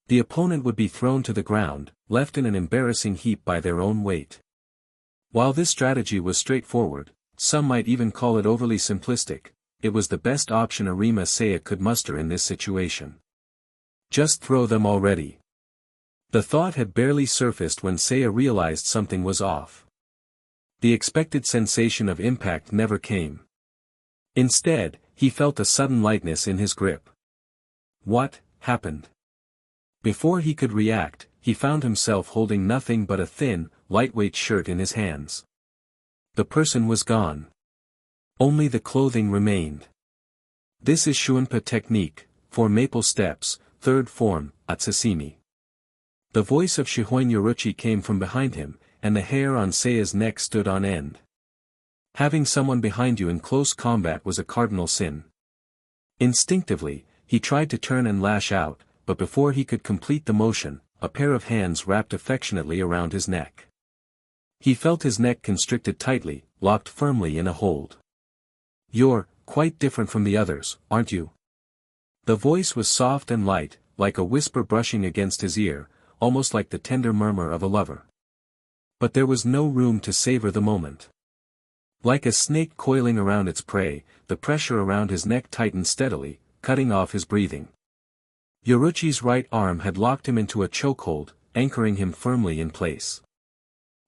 The opponent would be thrown to the ground, left in an embarrassing heap by their own weight. While this strategy was straightforward, some might even call it overly simplistic, it was the best option Arima Seiya could muster in this situation. Just throw them already. The thought had barely surfaced when Seiya realized something was off. The expected sensation of impact never came. Instead, he felt a sudden lightness in his grip. What happened? Before he could react, he found himself holding nothing but a thin, lightweight shirt in his hands. The person was gone. Only the clothing remained. This is Shuinpa technique, 4 maple steps, 3rd form, Atsasimi. The voice of Shihoin Yoruichi came from behind him, and the hair on Seiya's neck stood on end. Having someone behind you in close combat was a cardinal sin. Instinctively, he tried to turn and lash out, but before he could complete the motion, a pair of hands wrapped affectionately around his neck. He felt his neck constricted tightly, locked firmly in a hold. "You're quite different from the others, aren't you?" The voice was soft and light, like a whisper brushing against his ear, almost like the tender murmur of a lover. But there was no room to savor the moment. Like a snake coiling around its prey, the pressure around his neck tightened steadily, cutting off his breathing. Yoruichi's right arm had locked him into a chokehold, anchoring him firmly in place.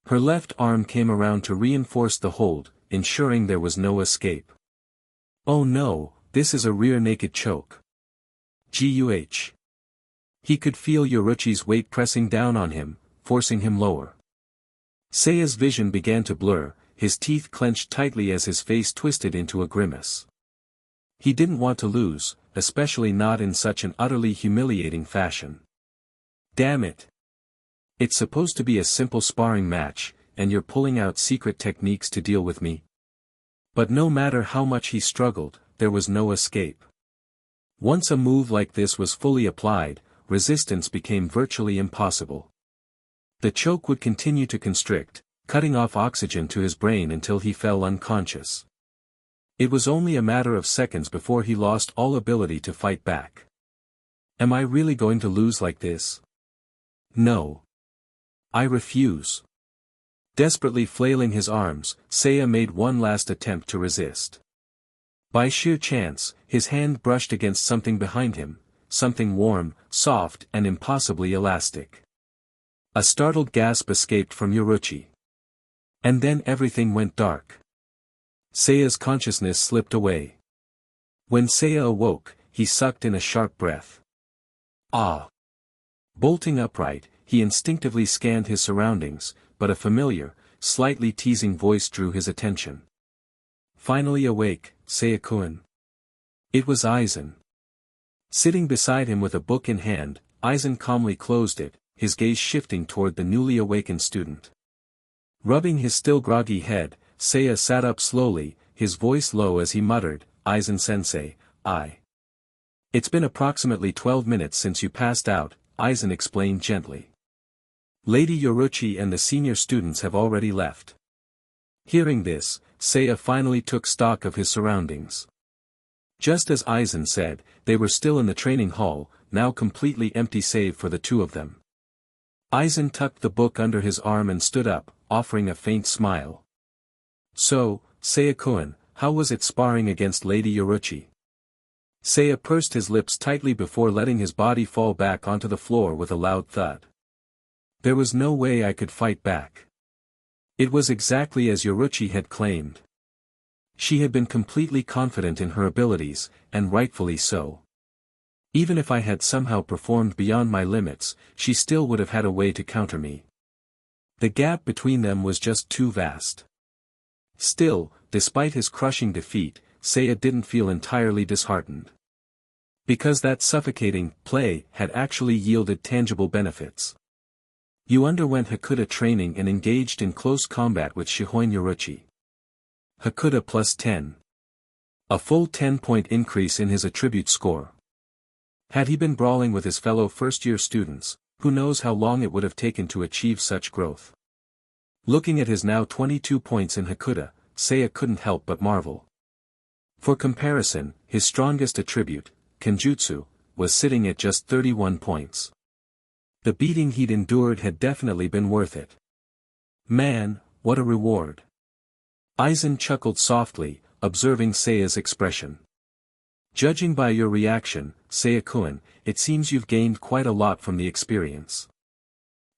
Her left arm came around to reinforce the hold, ensuring there was no escape. Oh no, this is a rear naked choke. Guh. He could feel Yoruichi's weight pressing down on him, forcing him lower. Seiya's vision began to blur, his teeth clenched tightly as his face twisted into a grimace. He didn't want to lose, especially not in such an utterly humiliating fashion. Damn it. It's supposed to be a simple sparring match, and you're pulling out secret techniques to deal with me. But no matter how much he struggled, there was no escape. Once a move like this was fully applied, resistance became virtually impossible. The choke would continue to constrict, cutting off oxygen to his brain until he fell unconscious. It was only a matter of seconds before he lost all ability to fight back. Am I really going to lose like this? No. I refuse. Desperately flailing his arms, Seiya made one last attempt to resist. By sheer chance, his hand brushed against something behind him, something warm, soft and impossibly elastic. A startled gasp escaped from Yoruichi. And then everything went dark. Seiya's consciousness slipped away. When Seiya awoke, he sucked in a sharp breath. Ah! Bolting upright, he instinctively scanned his surroundings, but a familiar, slightly teasing voice drew his attention. Finally awake, Seiya-kun. It was Aizen. Sitting beside him with a book in hand, Aizen calmly closed it, his gaze shifting toward the newly awakened student. Rubbing his still groggy head, Seiya sat up slowly, his voice low as he muttered, "Aizen-sensei, It's been approximately 12 minutes since you passed out," Aizen explained gently. "Lady Yoruichi and the senior students have already left." Hearing this, Seiya finally took stock of his surroundings. Just as Aizen said, they were still in the training hall, now completely empty save for the two of them. Aizen tucked the book under his arm and stood up, offering a faint smile. "So, Seiya-kun, how was it sparring against Lady Yoruichi?" Seiya pursed his lips tightly before letting his body fall back onto the floor with a loud thud. "There was no way I could fight back. It was exactly as Yoruichi had claimed. She had been completely confident in her abilities, and rightfully so. Even if I had somehow performed beyond my limits, she still would have had a way to counter me. The gap between them was just too vast." Still, despite his crushing defeat, Seiya didn't feel entirely disheartened. Because that suffocating play had actually yielded tangible benefits. You underwent Hakuda training and engaged in close combat with Shihoin Yoruichi. Hakuda plus 10. A full 10-point increase in his attribute score. Had he been brawling with his fellow first-year students, who knows how long it would have taken to achieve such growth. Looking at his now 22 points in Hakuda, Seiya couldn't help but marvel. For comparison, his strongest attribute, Kenjutsu, was sitting at just 31 points. The beating he'd endured had definitely been worth it. Man, what a reward. Aizen chuckled softly, observing Seiya's expression. "Judging by your reaction, Seiya-kun, it seems you've gained quite a lot from the experience.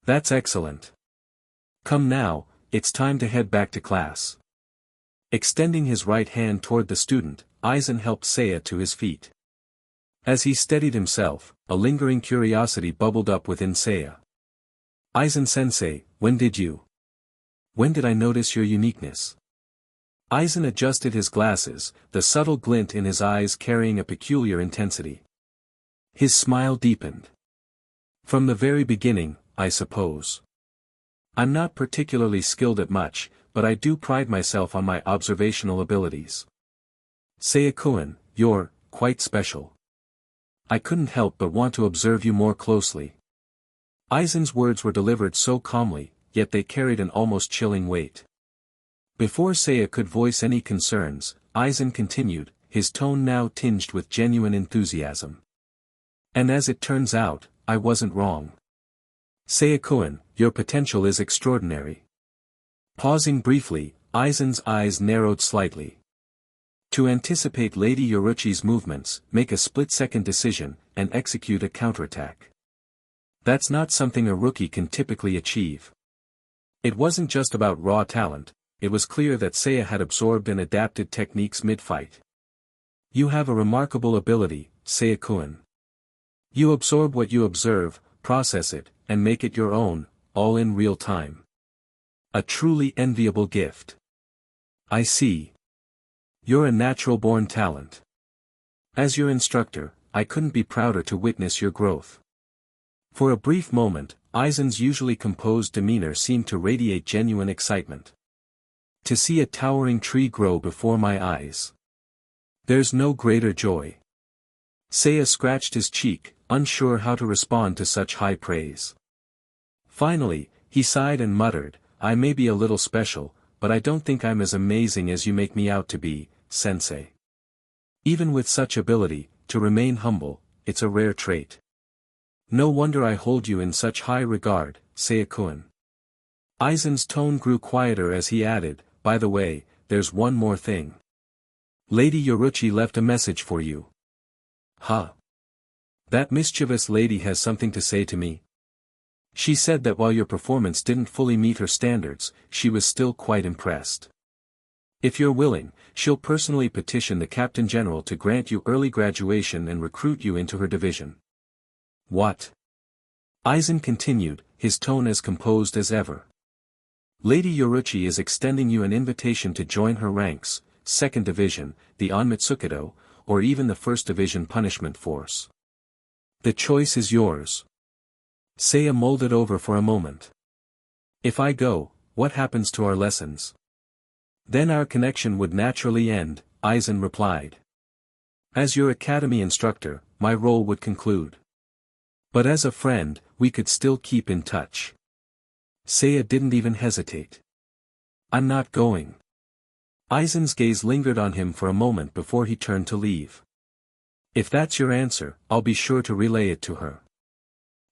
That's excellent. Come now, it's time to head back to class. Extending his right hand toward the student, Aizen helped Seiya to his feet. As he steadied himself, a lingering curiosity bubbled up within Seiya. Aizen-sensei, when did I notice your uniqueness? Aizen adjusted his glasses, the subtle glint in his eyes carrying a peculiar intensity. His smile deepened. From the very beginning, I suppose. I'm not particularly skilled at much, but I do pride myself on my observational abilities. Seiya-kun, you're quite special. I couldn't help but want to observe you more closely. Aizen's words were delivered so calmly, yet they carried an almost chilling weight. Before Seiya could voice any concerns, Aizen continued, his tone now tinged with genuine enthusiasm. And as it turns out, I wasn't wrong. Seiya-kun, your potential is extraordinary. Pausing briefly, Aizen's eyes narrowed slightly. To anticipate Lady Yoruichi's movements, make a split-second decision, and execute a counterattack. That's not something a rookie can typically achieve. It wasn't just about raw talent, it was clear that Seiya had absorbed and adapted techniques mid-fight. You have a remarkable ability, Seiya-kun. You absorb what you observe, process it, and make it your own, all in real time. A truly enviable gift. I see. You're a natural-born talent. As your instructor, I couldn't be prouder to witness your growth. For a brief moment, Aizen's usually composed demeanor seemed to radiate genuine excitement. To see a towering tree grow before my eyes. There's no greater joy. Seiya scratched his cheek, unsure how to respond to such high praise. Finally, he sighed and muttered, I may be a little special, but I don't think I'm as amazing as you make me out to be, sensei. Even with such ability, to remain humble, it's a rare trait. No wonder I hold you in such high regard, Seiya-kun. Aizen's tone grew quieter as he added, by the way, there's one more thing. Lady Yoruichi left a message for you. Huh? That mischievous lady has something to say to me? She said that while your performance didn't fully meet her standards, she was still quite impressed. If you're willing, she'll personally petition the Captain General to grant you early graduation and recruit you into her division. What? Aizen continued, his tone as composed as ever. Lady Yoruichi is extending you an invitation to join her ranks, 2nd Division, the Onmitsukido, or even the 1st Division Punishment Force. The choice is yours. Seiya mulled it over for a moment. If I go, what happens to our lessons? Then our connection would naturally end, Aizen replied. As your academy instructor, my role would conclude. But as a friend, we could still keep in touch. Seiya didn't even hesitate. I'm not going. Aizen's gaze lingered on him for a moment before he turned to leave. If that's your answer, I'll be sure to relay it to her.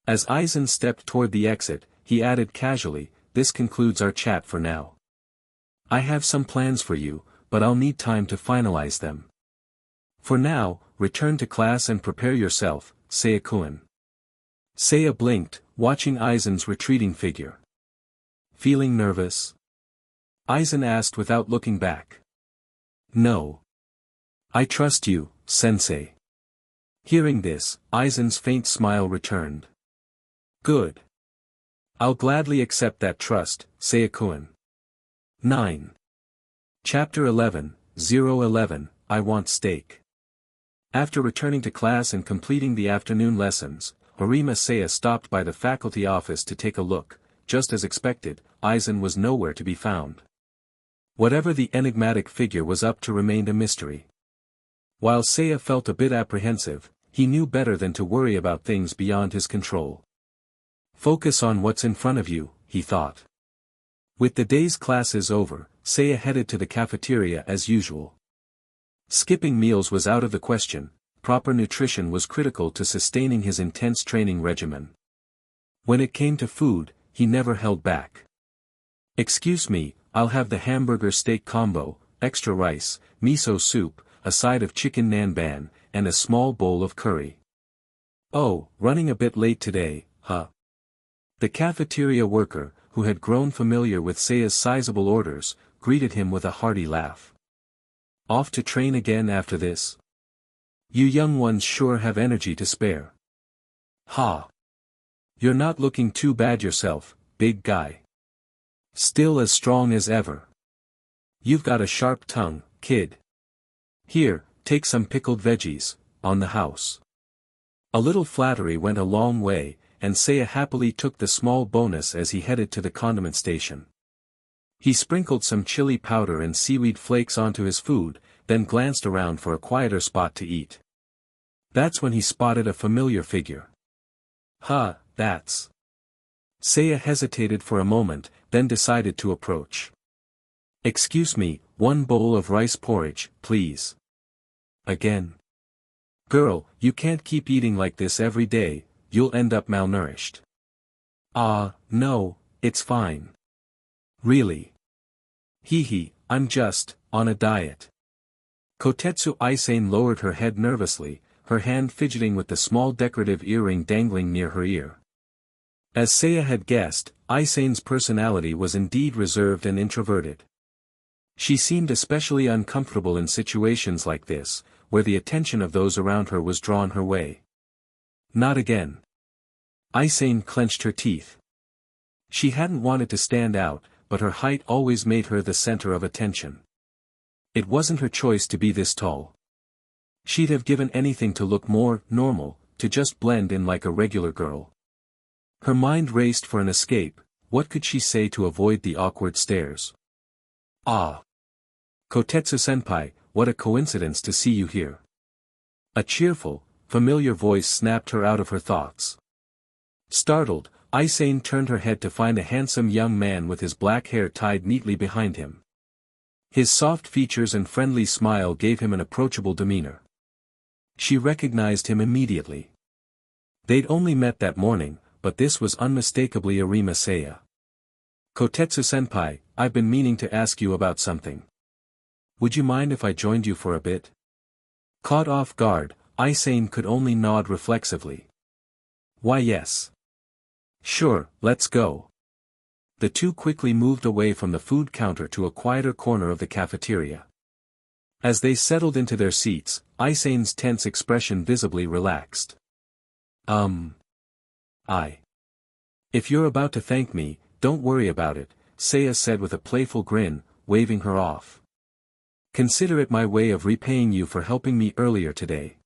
As Aizen stepped toward the exit, he added casually, this concludes our chat for now. I have some plans for you, but I'll need time to finalize them. For now, return to class and prepare yourself, Seiya-kun. Seiya blinked, watching Aizen's retreating figure. Feeling nervous? Aizen asked without looking back. No. I trust you, sensei. Hearing this, Aizen's faint smile returned. Good. I'll gladly accept that trust, Seiya-kun. 9. Chapter 11, 011, I Want Steak. After returning to class and completing the afternoon lessons, Arima Seiya stopped by the faculty office to take a look. Just as expected, Aizen was nowhere to be found. Whatever the enigmatic figure was up to remained a mystery. While Seiya felt a bit apprehensive, he knew better than to worry about things beyond his control. Focus on what's in front of you, he thought. With the day's classes over, Seiya headed to the cafeteria as usual. Skipping meals was out of the question, proper nutrition was critical to sustaining his intense training regimen. When it came to food, he never held back. Excuse me, I'll have the hamburger steak combo, extra rice, miso soup, a side of chicken nanban, and a small bowl of curry. Oh, running a bit late today, huh? The cafeteria worker, who had grown familiar with Seiya's sizable orders, greeted him with a hearty laugh. Off to train again after this? You young ones sure have energy to spare. Ha! You're not looking too bad yourself, big guy. Still as strong as ever. You've got a sharp tongue, kid. Here, take some pickled veggies, on the house. A little flattery went a long way, and Seiya happily took the small bonus as he headed to the condiment station. He sprinkled some chili powder and seaweed flakes onto his food, then glanced around for a quieter spot to eat. That's when he spotted a familiar figure. That's... Seiya hesitated for a moment, then decided to approach. Excuse me, one bowl of rice porridge, please. Again. Girl, you can't keep eating like this every day, you'll end up malnourished. No, it's fine. Really? Hee, I'm just, on a diet. Kotetsu Aizen lowered her head nervously, her hand fidgeting with the small decorative earring dangling near her ear. As Seiya had guessed, Aizen's personality was indeed reserved and introverted. She seemed especially uncomfortable in situations like this, where the attention of those around her was drawn her way. Not again. Aizen clenched her teeth. She hadn't wanted to stand out, but her height always made her the center of attention. It wasn't her choice to be this tall. She'd have given anything to look more normal, to just blend in like a regular girl. Her mind raced for an escape. What could she say to avoid the awkward stares? Kotetsu-senpai, what a coincidence to see you here. A cheerful, familiar voice snapped her out of her thoughts. Startled, Aizen turned her head to find a handsome young man with his black hair tied neatly behind him. His soft features and friendly smile gave him an approachable demeanor. She recognized him immediately. They'd only met that morning, but this was unmistakably Arima Seiya. Kotetsu-senpai, I've been meaning to ask you about something. Would you mind if I joined you for a bit? Caught off guard, Aizen could only nod reflexively. Why yes. Sure, let's go. The two quickly moved away from the food counter to a quieter corner of the cafeteria. As they settled into their seats, Aizen's tense expression visibly relaxed. If you're about to thank me, don't worry about it, Seiya said with a playful grin, waving her off. Consider it my way of repaying you for helping me earlier today.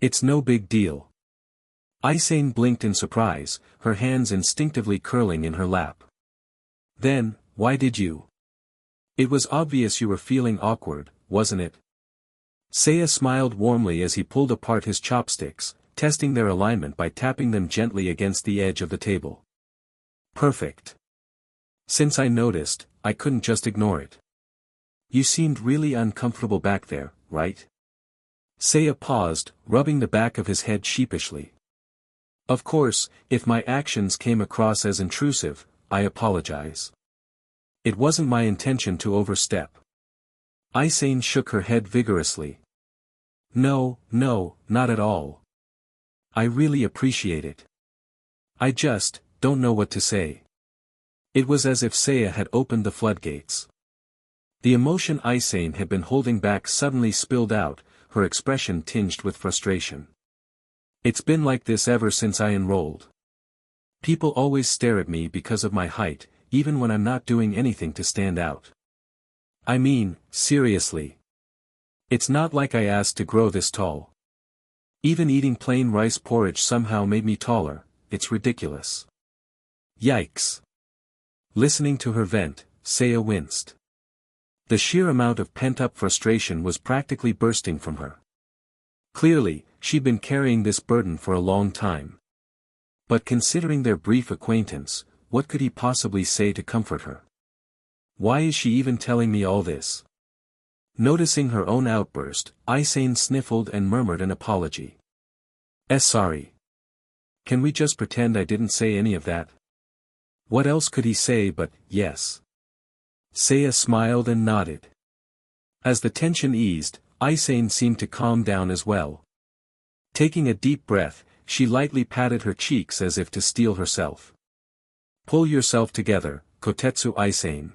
It's no big deal. Aizen blinked in surprise, her hands instinctively curling in her lap. Then, why did you? It was obvious you were feeling awkward, wasn't it? Seiya smiled warmly as he pulled apart his chopsticks, testing their alignment by tapping them gently against the edge of the table. Perfect. Since I noticed, I couldn't just ignore it. You seemed really uncomfortable back there, right? Seiya paused, rubbing the back of his head sheepishly. Of course, if my actions came across as intrusive, I apologize. It wasn't my intention to overstep. Aizen shook her head vigorously. No, not at all. I really appreciate it. I just, don't know what to say. It was as if Seiya had opened the floodgates. The emotion Aizen had been holding back suddenly spilled out, her expression tinged with frustration. It's been like this ever since I enrolled. People always stare at me because of my height, even when I'm not doing anything to stand out. I mean, seriously. It's not like I asked to grow this tall. Even eating plain rice porridge somehow made me taller, it's ridiculous. Yikes. Listening to her vent, Seiya winced. The sheer amount of pent-up frustration was practically bursting from her. Clearly, she'd been carrying this burden for a long time. But considering their brief acquaintance, what could he possibly say to comfort her? Why is she even telling me all this? Noticing her own outburst, Aizen sniffled and murmured an apology. Sorry. Can we just pretend I didn't say any of that? What else could he say but, yes? Seiya smiled and nodded. As the tension eased, Aizen seemed to calm down as well. Taking a deep breath, she lightly patted her cheeks as if to steel herself. Pull yourself together, Kotetsu Aizen.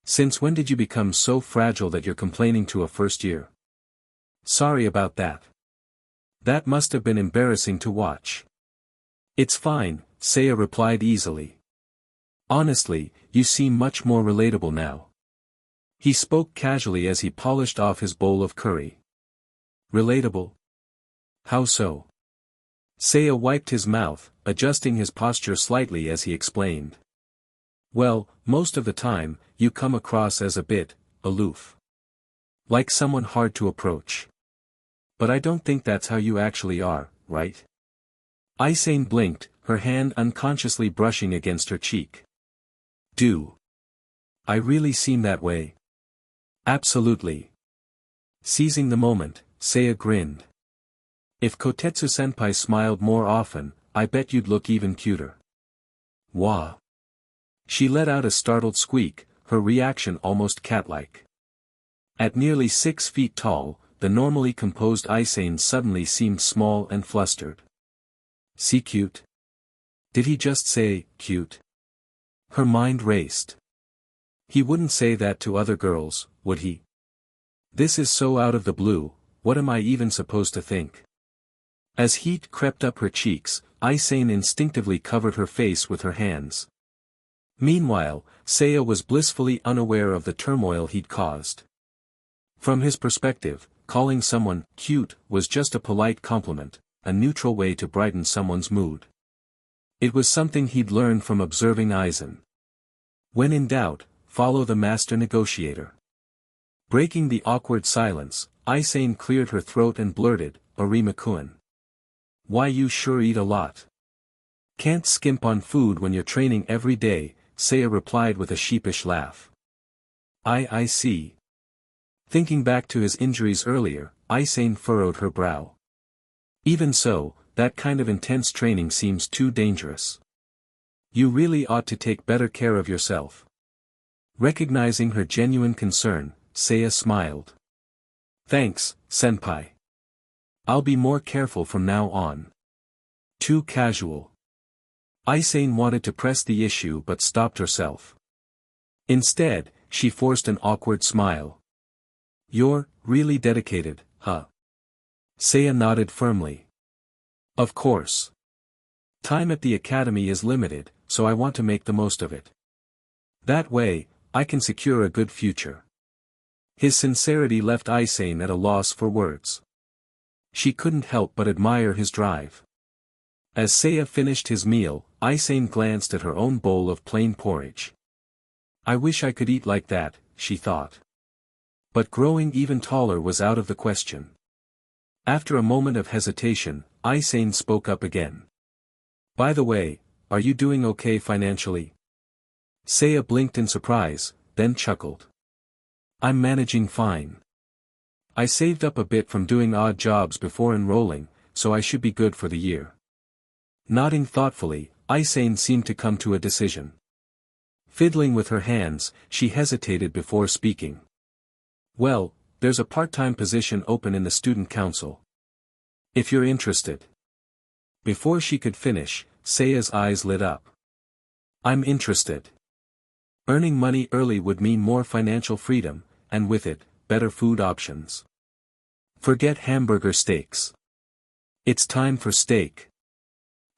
Since when did you become so fragile that you're complaining to a first year? Sorry about that. That must have been embarrassing to watch. It's fine, Seiya replied easily. Honestly, you seem much more relatable now. He spoke casually as he polished off his bowl of curry. Relatable? How so? Seiya wiped his mouth, adjusting his posture slightly as he explained. Well, most of the time, you come across as a bit aloof. Like someone hard to approach. But I don't think that's how you actually are, right? Aizen blinked, her hand unconsciously brushing against her cheek. Do I really seem that way? Absolutely. Seizing the moment, Seiya grinned. If Kotetsu-senpai smiled more often, I bet you'd look even cuter. Wah. She let out a startled squeak, her reaction almost cat-like. At nearly 6 feet tall, the normally composed Aizen suddenly seemed small and flustered. See cute? Did he just say, cute? Her mind raced. He wouldn't say that to other girls, would he? This is so out of the blue, what am I even supposed to think? As heat crept up her cheeks, Aizen instinctively covered her face with her hands. Meanwhile, Seiya was blissfully unaware of the turmoil he'd caused. From his perspective, calling someone cute was just a polite compliment, a neutral way to brighten someone's mood. It was something he'd learned from observing Aizen. When in doubt, follow the master negotiator. Breaking the awkward silence, Aizen cleared her throat and blurted, Arima-kun. Why you sure eat a lot. Can't skimp on food when you're training every day, Seiya replied with a sheepish laugh. I see. Thinking back to his injuries earlier, Aizen furrowed her brow. Even so, that kind of intense training seems too dangerous. You really ought to take better care of yourself. Recognizing her genuine concern, Seiya smiled. Thanks, senpai. I'll be more careful from now on. Too casual. Aizen wanted to press the issue but stopped herself. Instead, she forced an awkward smile. You're really dedicated, huh? Seiya nodded firmly. Of course. Time at the academy is limited, so I want to make the most of it. That way, I can secure a good future. His sincerity left Aizen at a loss for words. She couldn't help but admire his drive. As Seiya finished his meal, Aizen glanced at her own bowl of plain porridge. I wish I could eat like that, she thought. But growing even taller was out of the question. After a moment of hesitation, Aizen spoke up again. By the way, are you doing okay financially? Seiya blinked in surprise, then chuckled. I'm managing fine. I saved up a bit from doing odd jobs before enrolling, so I should be good for the year. Nodding thoughtfully, Aizen seemed to come to a decision. Fiddling with her hands, she hesitated before speaking. Well, there's a part-time position open in the student council. If you're interested. Before she could finish, Seiya's eyes lit up. I'm interested. Earning money early would mean more financial freedom, and with it, better food options. Forget hamburger steaks. It's time for steak.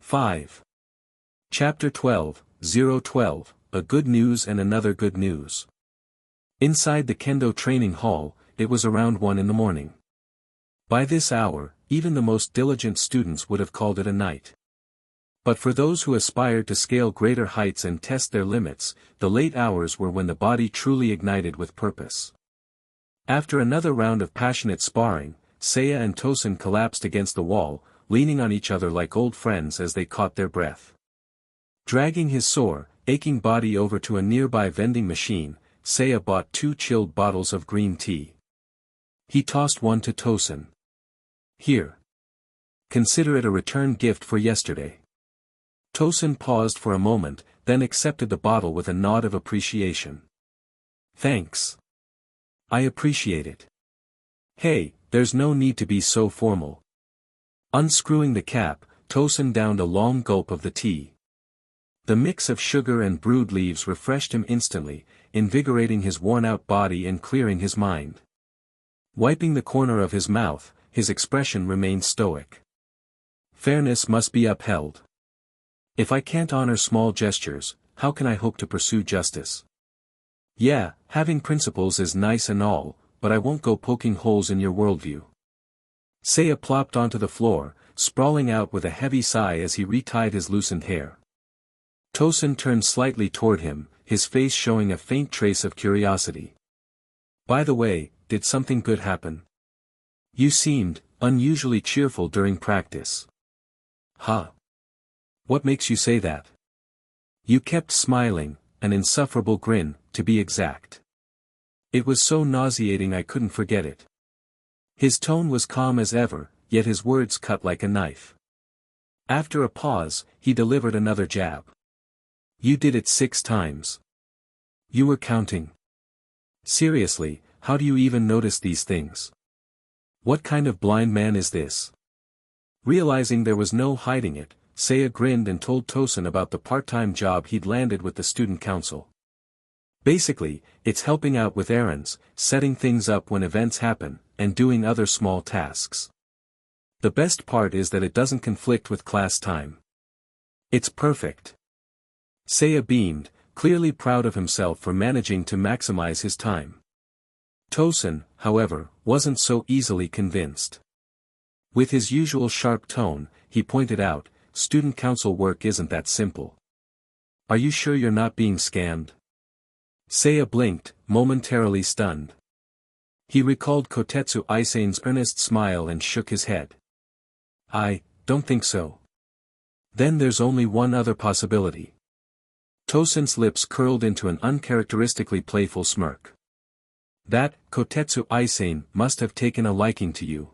5. Chapter 12, 012, A Good News and Another Good News. Inside the kendo training hall, it was around 1 in the morning. By this hour, even the most diligent students would have called it a night. But for those who aspired to scale greater heights and test their limits, the late hours were when the body truly ignited with purpose. After another round of passionate sparring, Seiya and Tosen collapsed against the wall, leaning on each other like old friends as they caught their breath. Dragging his sore, aching body over to a nearby vending machine, Seiya bought 2 chilled bottles of green tea. He tossed one to Tosen. Here. Consider it a return gift for yesterday. Tosen paused for a moment, then accepted the bottle with a nod of appreciation. Thanks. I appreciate it. Hey, there's no need to be so formal. Unscrewing the cap, Tosen downed a long gulp of the tea. The mix of sugar and brewed leaves refreshed him instantly, invigorating his worn-out body and clearing his mind. Wiping the corner of his mouth, his expression remained stoic. Fairness must be upheld. If I can't honor small gestures, how can I hope to pursue justice? Yeah, having principles is nice and all, but I won't go poking holes in your worldview. Seiya plopped onto the floor, sprawling out with a heavy sigh as he retied his loosened hair. Tosen turned slightly toward him, his face showing a faint trace of curiosity. By the way, did something good happen? You seemed unusually cheerful during practice. Huh? What makes you say that? You kept smiling, an insufferable grin, to be exact. It was so nauseating I couldn't forget it. His tone was calm as ever, yet his words cut like a knife. After a pause, he delivered another jab. You did it 6 times. You were counting. Seriously, how do you even notice these things? What kind of blind man is this? Realizing there was no hiding it, Seiya grinned and told Tosen about the part-time job he'd landed with the student council. Basically, it's helping out with errands, setting things up when events happen, and doing other small tasks. The best part is that it doesn't conflict with class time. It's perfect. Seiya beamed, clearly proud of himself for managing to maximize his time. Tosen, however, wasn't so easily convinced. With his usual sharp tone, he pointed out, student council work isn't that simple. Are you sure you're not being scammed? Seiya blinked, momentarily stunned. He recalled Kotetsu Aizen's earnest smile and shook his head. I don't think so. Then there's only one other possibility. Tosen's lips curled into an uncharacteristically playful smirk. That Kotetsu Aizen must have taken a liking to you.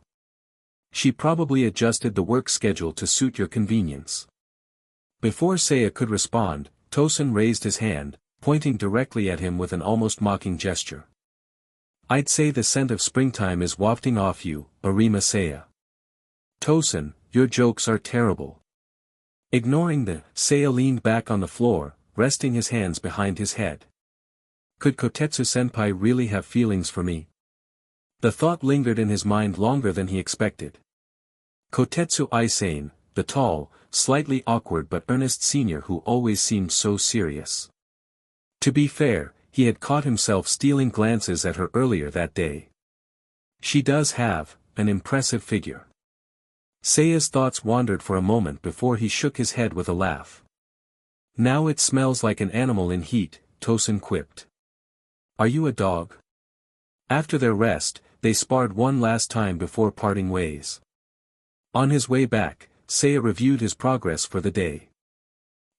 She probably adjusted the work schedule to suit your convenience. Before Seiya could respond, Tosen raised his hand, pointing directly at him with an almost mocking gesture. I'd say the scent of springtime is wafting off you, Arima Seiya. Tosen, your jokes are terrible. Ignoring the, Seiya leaned back on the floor, resting his hands behind his head. Could Kotetsu-senpai really have feelings for me? The thought lingered in his mind longer than he expected. Kotetsu Aizen, the tall, slightly awkward but earnest senior who always seemed so serious. To be fair, he had caught himself stealing glances at her earlier that day. She does have an impressive figure. Seiya's thoughts wandered for a moment before he shook his head with a laugh. Now it smells like an animal in heat, Tosen quipped. Are you a dog? After their rest, they sparred one last time before parting ways. On his way back, Seiya reviewed his progress for the day.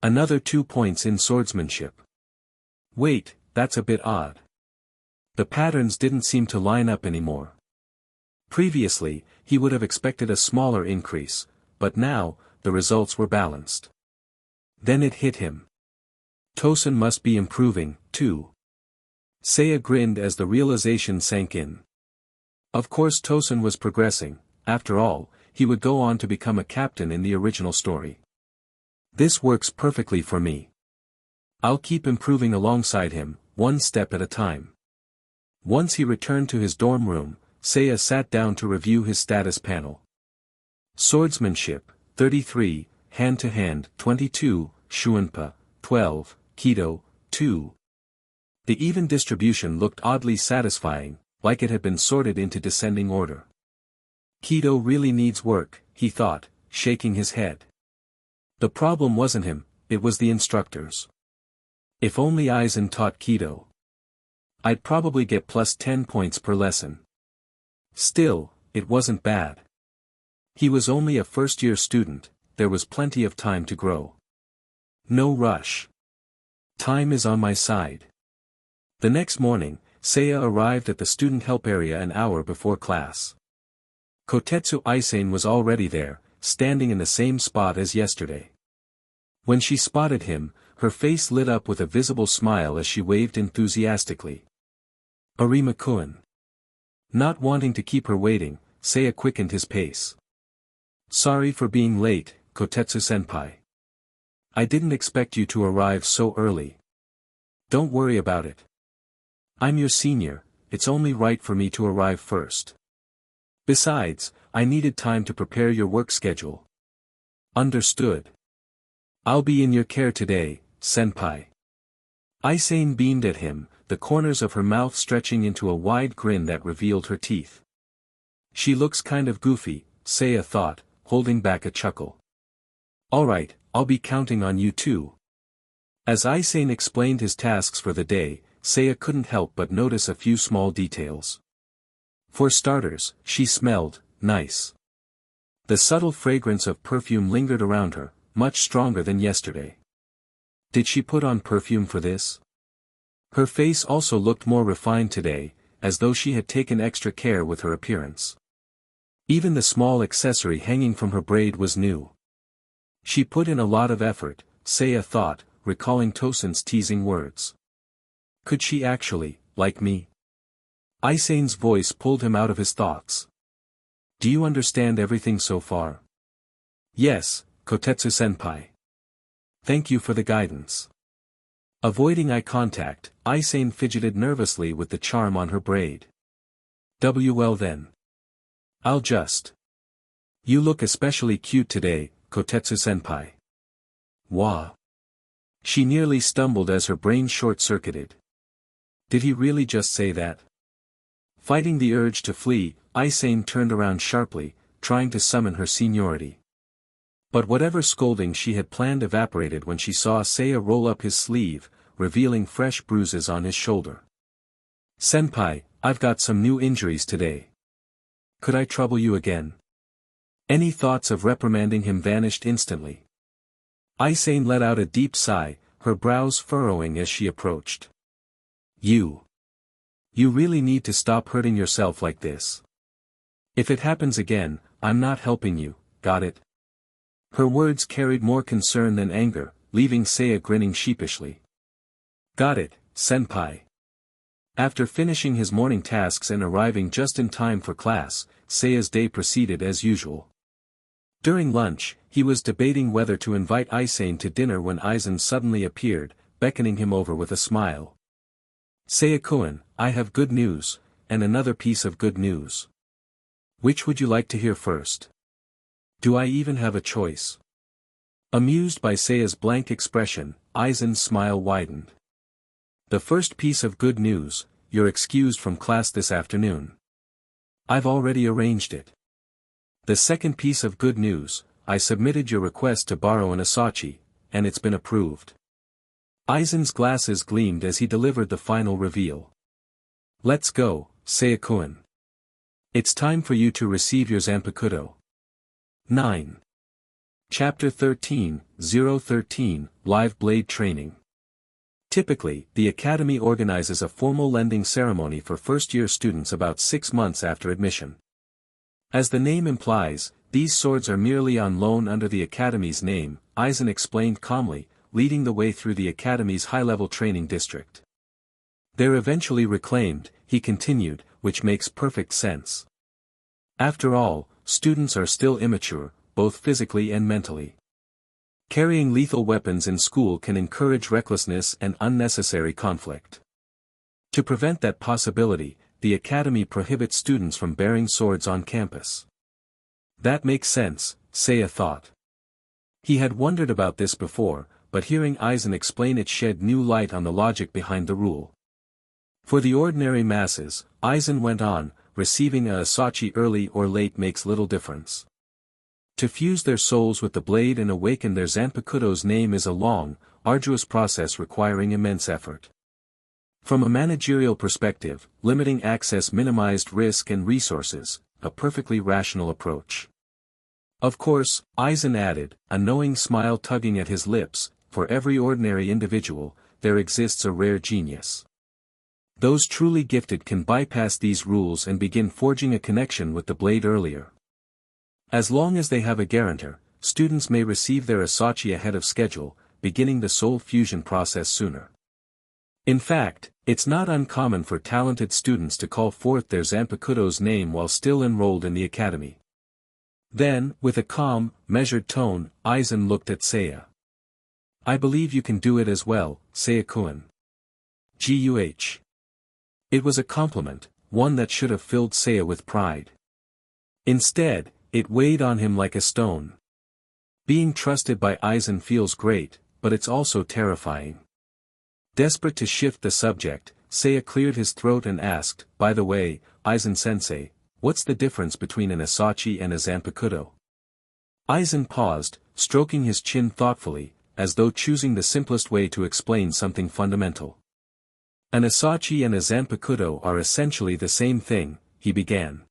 Another 2 points in swordsmanship. Wait, that's a bit odd. The patterns didn't seem to line up anymore. Previously, he would have expected a smaller increase, but now, the results were balanced. Then it hit him. Tosen must be improving, too. Seiya grinned as the realization sank in. Of course Tosen was progressing, after all, he would go on to become a captain in the original story. This works perfectly for me. I'll keep improving alongside him, one step at a time. Once he returned to his dorm room, Seiya sat down to review his status panel. Swordsmanship, 33, hand-to-hand, 22, Shuunpa, 12, Kido, 2. The even distribution looked oddly satisfying, like it had been sorted into descending order. Kido really needs work, he thought, shaking his head. The problem wasn't him, it was the instructors. If only Aizen taught Kido. I'd probably get plus 10 points per lesson. Still, it wasn't bad. He was only a first-year student, there was plenty of time to grow. No rush. Time is on my side. The next morning, Seiya arrived at the student help area an hour before class. Kotetsu Aizen was already there, standing in the same spot as yesterday. When she spotted him, her face lit up with a visible smile as she waved enthusiastically. Arima-kun. Not wanting to keep her waiting, Seiya quickened his pace. Sorry for being late, Kotetsu-senpai. I didn't expect you to arrive so early. Don't worry about it. I'm your senior, it's only right for me to arrive first. Besides, I needed time to prepare your work schedule. Understood. I'll be in your care today, senpai. Aizen beamed at him, the corners of her mouth stretching into a wide grin that revealed her teeth. She looks kind of goofy, Seiya thought, holding back a chuckle. Alright, I'll be counting on you too. As Aizen explained his tasks for the day, Seiya couldn't help but notice a few small details. For starters, she smelled nice. The subtle fragrance of perfume lingered around her, much stronger than yesterday. Did she put on perfume for this? Her face also looked more refined today, as though she had taken extra care with her appearance. Even the small accessory hanging from her braid was new. She put in a lot of effort, Seiya thought, recalling Tosen's teasing words. Could she actually, like me? Aizen's voice pulled him out of his thoughts. Do you understand everything so far? Yes, Kotetsu-senpai. Thank you for the guidance. Avoiding eye contact, Aizen fidgeted nervously with the charm on her braid. Well then. I'll just. You look especially cute today, Kotetsu-senpai. Wah. She nearly stumbled as her brain short-circuited. Did he really just say that? Fighting the urge to flee, Aizen turned around sharply, trying to summon her seniority. But whatever scolding she had planned evaporated when she saw Seiya roll up his sleeve, revealing fresh bruises on his shoulder. Senpai, I've got some new injuries today. Could I trouble you again? Any thoughts of reprimanding him vanished instantly. Aizen let out a deep sigh, her brows furrowing as she approached. You really need to stop hurting yourself like this. If it happens again, I'm not helping you, got it? Her words carried more concern than anger, leaving Seiya grinning sheepishly. Got it, senpai. After finishing his morning tasks and arriving just in time for class, Seiya's day proceeded as usual. During lunch, he was debating whether to invite Aizen to dinner when Aizen suddenly appeared, beckoning him over with a smile. Seiya-kun, I have good news, and another piece of good news. Which would you like to hear first? Do I even have a choice? Amused by Seiya's blank expression, Aizen's smile widened. The first piece of good news, you're excused from class this afternoon. I've already arranged it. The second piece of good news, I submitted your request to borrow an asachi, and it's been approved. Aizen's glasses gleamed as he delivered the final reveal. Let's go, Seiya-kun. It's time for you to receive your Zanpakuto. 9. Chapter 13, 013, Live Blade Training. Typically, the Academy organizes a formal lending ceremony for first-year students about 6 months after admission. As the name implies, these swords are merely on loan under the Academy's name, Aizen explained calmly, leading the way through the Academy's high-level training district. They're eventually reclaimed, he continued, which makes perfect sense. After all, students are still immature, both physically and mentally. Carrying lethal weapons in school can encourage recklessness and unnecessary conflict. To prevent that possibility, the Academy prohibits students from bearing swords on campus. That makes sense, Seiya thought. He had wondered about this before, but hearing Aizen explain it shed new light on the logic behind the rule. For the ordinary masses, Aizen went on, receiving a asachi early or late makes little difference. To fuse their souls with the blade and awaken their Zanpakuto's name is a long, arduous process requiring immense effort. From a managerial perspective, limiting access minimized risk and resources, a perfectly rational approach. Of course, Aizen added, a knowing smile tugging at his lips, for every ordinary individual, there exists a rare genius. Those truly gifted can bypass these rules and begin forging a connection with the blade earlier. As long as they have a guarantor, students may receive their asachi ahead of schedule, beginning the soul fusion process sooner. In fact, it's not uncommon for talented students to call forth their Zanpakuto's name while still enrolled in the academy. Then, with a calm, measured tone, Aizen looked at Seiya. I believe you can do it as well, Seiya-kun. Guh. It was a compliment, one that should have filled Seiya with pride. Instead, it weighed on him like a stone. Being trusted by Aizen feels great, but it's also terrifying. Desperate to shift the subject, Seiya cleared his throat and asked, by the way, Aizen-sensei, what's the difference between an Asachi and a Zanpakuto? Aizen paused, stroking his chin thoughtfully, as though choosing the simplest way to explain something fundamental. An Asachi and a Zanpakuto are essentially the same thing, he began.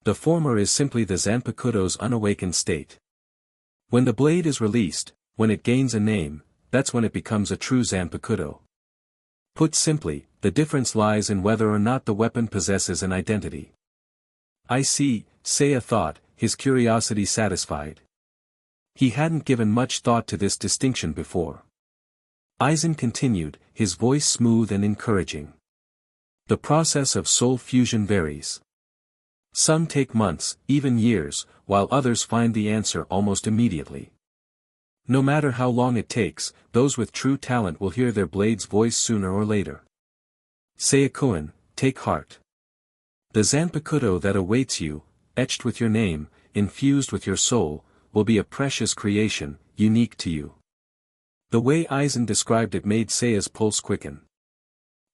The former is simply the Zanpakuto's unawakened state. When the blade is released, when it gains a name, that's when it becomes a true Zanpakuto. Put simply, the difference lies in whether or not the weapon possesses an identity. I see, Seiya thought, his curiosity satisfied. He hadn't given much thought to this distinction before. Aizen continued, his voice smooth and encouraging. The process of soul fusion varies. Some take months, even years, while others find the answer almost immediately. No matter how long it takes, those with true talent will hear their blade's voice sooner or later. Seiya-kun, take heart. The Zanpakuto that awaits you, etched with your name, infused with your soul, will be a precious creation, unique to you. The way Aizen described it made Seiya's pulse quicken.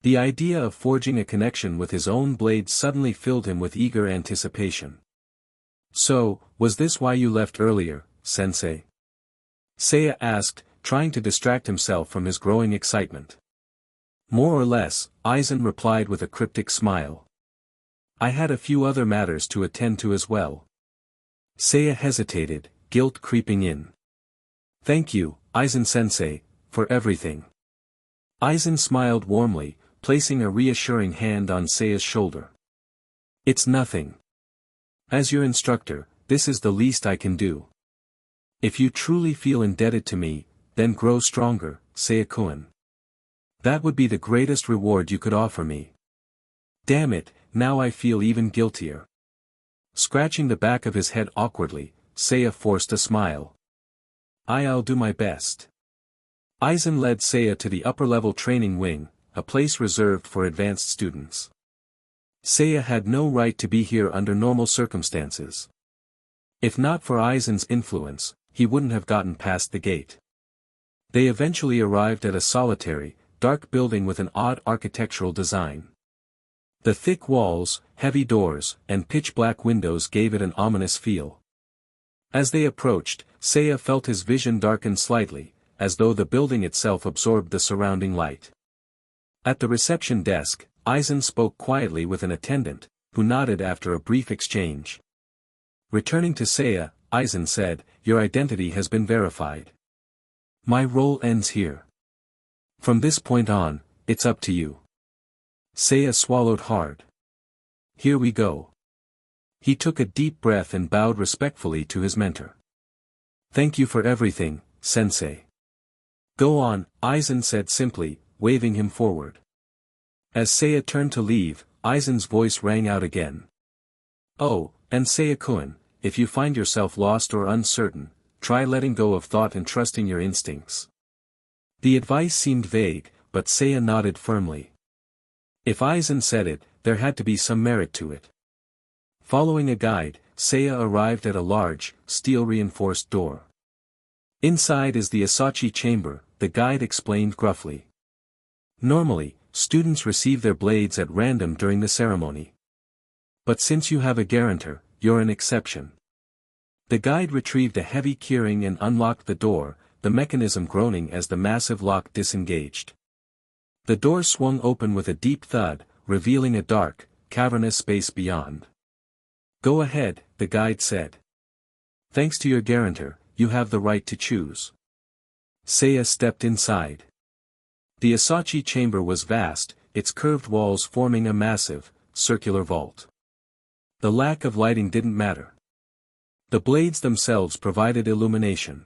The idea of forging a connection with his own blade suddenly filled him with eager anticipation. So, was this why you left earlier, sensei? Seiya asked, trying to distract himself from his growing excitement. More or less, Aizen replied with a cryptic smile. I had a few other matters to attend to as well. Seiya hesitated, guilt creeping in. Thank you, Aizen-sensei, for everything. Aizen smiled warmly, placing a reassuring hand on Seiya's shoulder. It's nothing. As your instructor, this is the least I can do. If you truly feel indebted to me, then grow stronger, Seiya-kun. That would be the greatest reward you could offer me. Damn it, now I feel even guiltier. Scratching the back of his head awkwardly, Seiya forced a smile. I'll do my best. Aizen led Seiya to the upper-level training wing, a place reserved for advanced students. Seiya had no right to be here under normal circumstances. If not for Aizen's influence, he wouldn't have gotten past the gate. They eventually arrived at a solitary, dark building with an odd architectural design. The thick walls, heavy doors, and pitch-black windows gave it an ominous feel. As they approached, Seiya felt his vision darken slightly, as though the building itself absorbed the surrounding light. At the reception desk, Aizen spoke quietly with an attendant, who nodded after a brief exchange. Returning to Seiya, Aizen said, your identity has been verified. My role ends here. From this point on, it's up to you. Seiya swallowed hard. Here we go. He took a deep breath and bowed respectfully to his mentor. Thank you for everything, sensei. Go on, Aizen said simply, waving him forward. As Seiya turned to leave, Aizen's voice rang out again. Oh, and Seiya-kun, if you find yourself lost or uncertain, try letting go of thought and trusting your instincts. The advice seemed vague, but Seiya nodded firmly. If Aizen said it, there had to be some merit to it. Following a guide, Seiya arrived at a large, steel-reinforced door. Inside is the Asachi chamber, the guide explained gruffly. Normally, students receive their blades at random during the ceremony. But since you have a guarantor, you're an exception. The guide retrieved a heavy keyring and unlocked the door, the mechanism groaning as the massive lock disengaged. The door swung open with a deep thud, revealing a dark, cavernous space beyond. Go ahead, the guide said. Thanks to your guarantor, you have the right to choose. Seiya stepped inside. The Asachi chamber was vast, its curved walls forming a massive, circular vault. The lack of lighting didn't matter. The blades themselves provided illumination.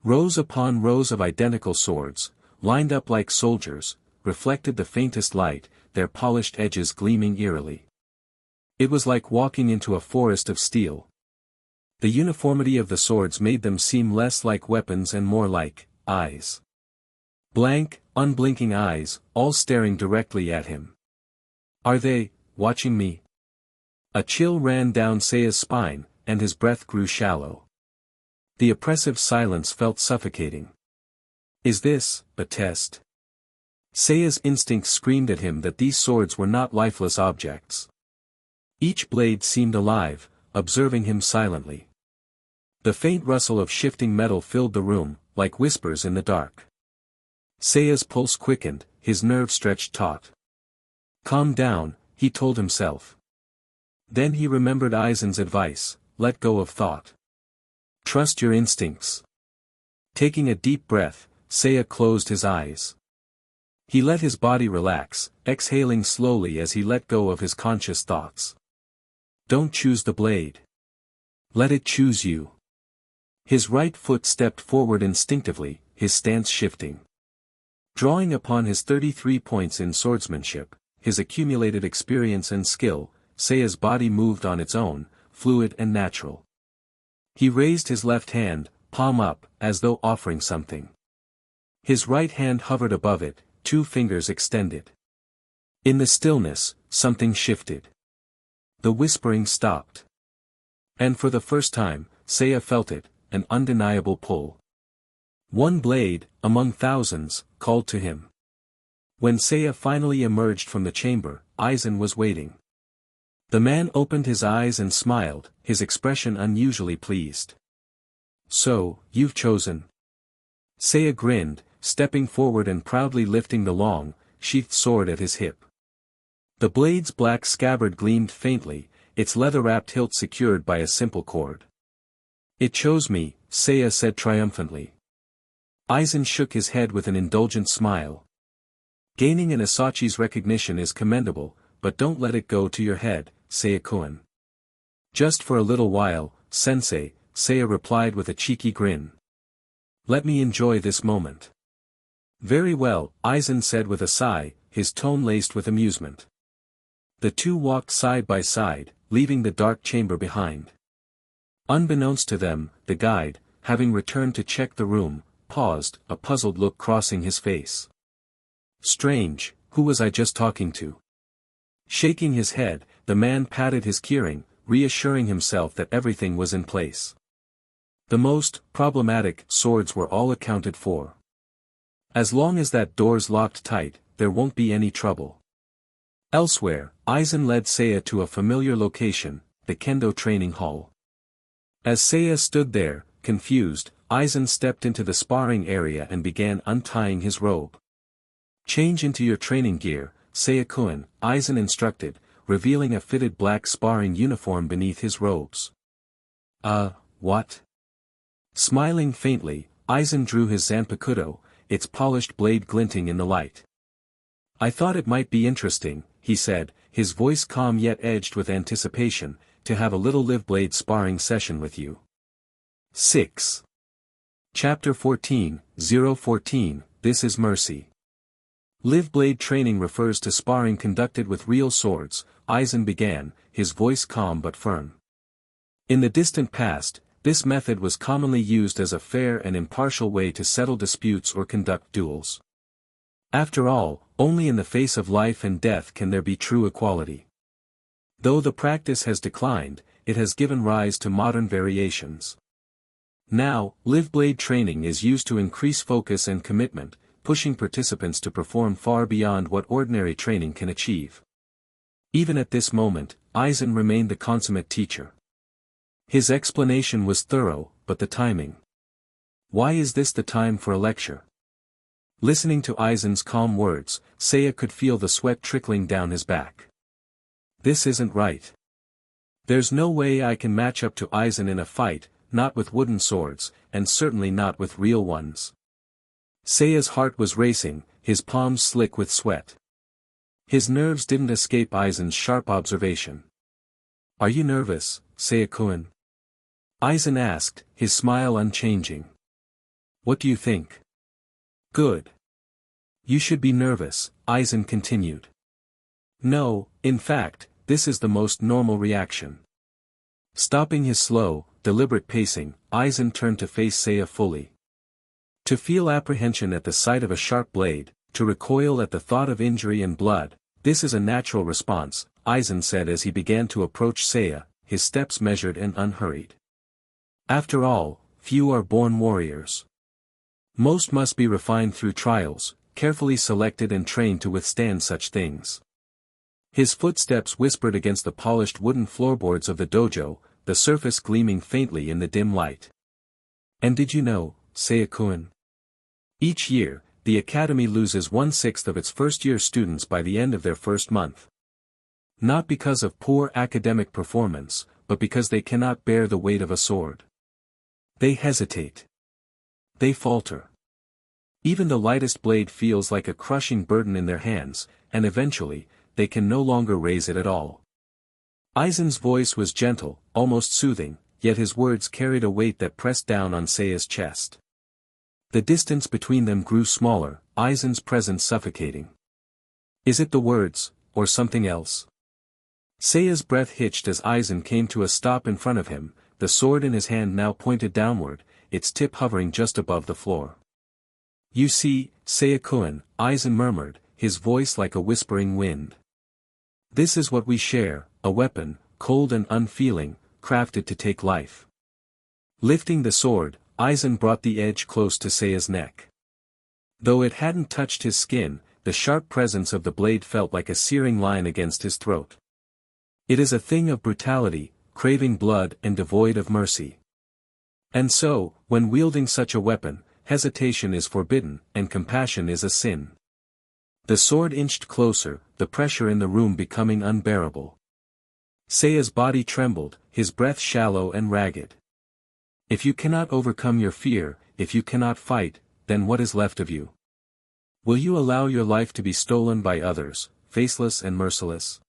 Rows upon rows of identical swords, lined up like soldiers, reflected the faintest light, their polished edges gleaming eerily. It was like walking into a forest of steel. The uniformity of the swords made them seem less like weapons and more like eyes. Blank, unblinking eyes, all staring directly at him. Are they watching me? A chill ran down Seiya's spine, and his breath grew shallow. The oppressive silence felt suffocating. Is this a test? Seiya's instincts screamed at him that these swords were not lifeless objects. Each blade seemed alive, observing him silently. The faint rustle of shifting metal filled the room, like whispers in the dark. Seiya's pulse quickened, his nerves stretched taut. Calm down, he told himself. Then he remembered Aizen's advice, let go of thought. Trust your instincts. Taking a deep breath, Seiya closed his eyes. He let his body relax, exhaling slowly as he let go of his conscious thoughts. Don't choose the blade. Let it choose you. His right foot stepped forward instinctively, his stance shifting. Drawing upon his 33 points in swordsmanship, his accumulated experience and skill, Seiya's body moved on its own, fluid and natural. He raised his left hand, palm up, as though offering something. His right hand hovered above it, 2 fingers extended. In the stillness, something shifted. The whispering stopped. And for the first time, Seiya felt it, an undeniable pull. One blade, among thousands, called to him. When Seiya finally emerged from the chamber, Aizen was waiting. The man opened his eyes and smiled, his expression unusually pleased. So, you've chosen. Seiya grinned, stepping forward and proudly lifting the long, sheathed sword at his hip. The blade's black scabbard gleamed faintly, its leather-wrapped hilt secured by a simple cord. It chose me, Seiya said triumphantly. Aizen shook his head with an indulgent smile. Gaining an Asachi's recognition is commendable, but don't let it go to your head, Seiya-kun. Just for a little while, sensei, Seiya replied with a cheeky grin. Let me enjoy this moment. Very well, Aizen said with a sigh, his tone laced with amusement. The two walked side by side, leaving the dark chamber behind. Unbeknownst to them, the guide, having returned to check the room, paused, a puzzled look crossing his face. Strange, who was I just talking to? Shaking his head, the man patted his keyring, reassuring himself that everything was in place. The most problematic swords were all accounted for. As long as that door's locked tight, there won't be any trouble. Elsewhere, Aizen led Seiya to a familiar location, the kendo training hall. As Seiya stood there, confused, Aizen stepped into the sparring area and began untying his robe. Change into your training gear, Seiya-kun, Aizen instructed, revealing a fitted black sparring uniform beneath his robes. What? Smiling faintly, Aizen drew his Zanpakuto, its polished blade glinting in the light. I thought it might be interesting, he said, his voice calm yet edged with anticipation, to have a little live blade sparring session with you. 6. Chapter 14, 014, This is Mercy. Live blade training refers to sparring conducted with real swords, Aizen began, his voice calm but firm. In the distant past, this method was commonly used as a fair and impartial way to settle disputes or conduct duels. After all, only in the face of life and death can there be true equality. Though the practice has declined, it has given rise to modern variations. Now, live blade training is used to increase focus and commitment, pushing participants to perform far beyond what ordinary training can achieve. Even at this moment, Aizen remained the consummate teacher. His explanation was thorough, but the timing. Why is this the time for a lecture? Listening to Aizen's calm words, Seiya could feel the sweat trickling down his back. This isn't right. There's no way I can match up to Aizen in a fight, not with wooden swords, and certainly not with real ones. Seiya's heart was racing, his palms slick with sweat. His nerves didn't escape Aizen's sharp observation. Are you nervous, Seiya-kun? Aizen asked, his smile unchanging. What do you think? Good. You should be nervous, Aizen continued. No, in fact, this is the most normal reaction. Stopping his slow, deliberate pacing, Aizen turned to face Seiya fully. To feel apprehension at the sight of a sharp blade, to recoil at the thought of injury and blood, this is a natural response, Aizen said as he began to approach Seiya, his steps measured and unhurried. After all, few are born warriors. Most must be refined through trials, carefully selected and trained to withstand such things. His footsteps whispered against the polished wooden floorboards of the dojo, the surface gleaming faintly in the dim light. And did you know, Seiya-kun? Each year, the academy loses 1/6 of its first-year students by the end of their first month. Not because of poor academic performance, but because they cannot bear the weight of a sword. They hesitate. They falter. Even the lightest blade feels like a crushing burden in their hands, and eventually, they can no longer raise it at all. Aizen's voice was gentle, almost soothing, yet his words carried a weight that pressed down on Seiya's chest. The distance between them grew smaller, Aizen's presence suffocating. Is it the words, or something else? Seiya's breath hitched as Aizen came to a stop in front of him, the sword in his hand now pointed downward, its tip hovering just above the floor. You see, Seiya-kun, Aizen murmured, his voice like a whispering wind. This is what we share, a weapon, cold and unfeeling, crafted to take life. Lifting the sword, Aizen brought the edge close to Seiya's neck. Though it hadn't touched his skin, the sharp presence of the blade felt like a searing line against his throat. It is a thing of brutality, craving blood and devoid of mercy. And so, when wielding such a weapon, hesitation is forbidden, and compassion is a sin. The sword inched closer, the pressure in the room becoming unbearable. Seiya's body trembled, his breath shallow and ragged. If you cannot overcome your fear, if you cannot fight, then what is left of you? Will you allow your life to be stolen by others, faceless and merciless?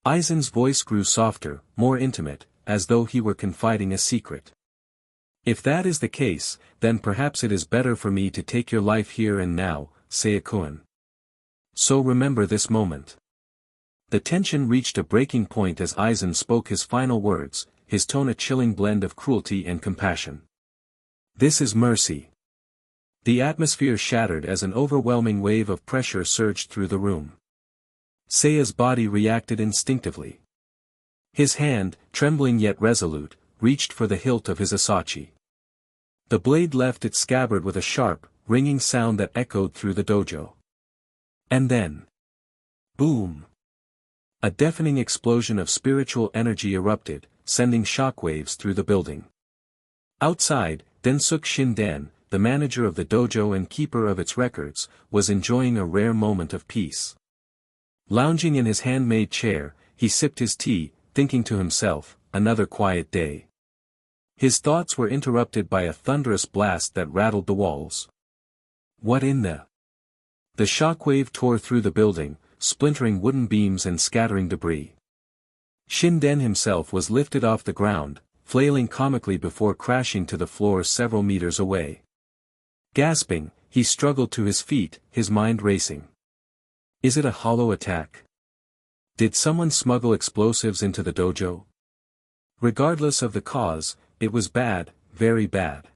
Aizen's voice grew softer, more intimate, as though he were confiding a secret. If that is the case, then perhaps it is better for me to take your life here and now, Seiya-kun. So remember this moment. The tension reached a breaking point as Aizen spoke his final words, his tone a chilling blend of cruelty and compassion. This is mercy. The atmosphere shattered as an overwhelming wave of pressure surged through the room. Seiya's body reacted instinctively. His hand, trembling yet resolute, reached for the hilt of his asachi. The blade left its scabbard with a sharp, ringing sound that echoed through the dojo. And then, boom! A deafening explosion of spiritual energy erupted, sending shockwaves through the building. Outside, Densuke Shinden, the manager of the dojo and keeper of its records, was enjoying a rare moment of peace. Lounging in his handmade chair, he sipped his tea, thinking to himself, another quiet day. His thoughts were interrupted by a thunderous blast that rattled the walls. What in the? The shockwave tore through the building, splintering wooden beams and scattering debris. Shinden himself was lifted off the ground, flailing comically before crashing to the floor several meters away. Gasping, he struggled to his feet, his mind racing. Is it a hollow attack? Did someone smuggle explosives into the dojo? Regardless of the cause, it was bad, very bad.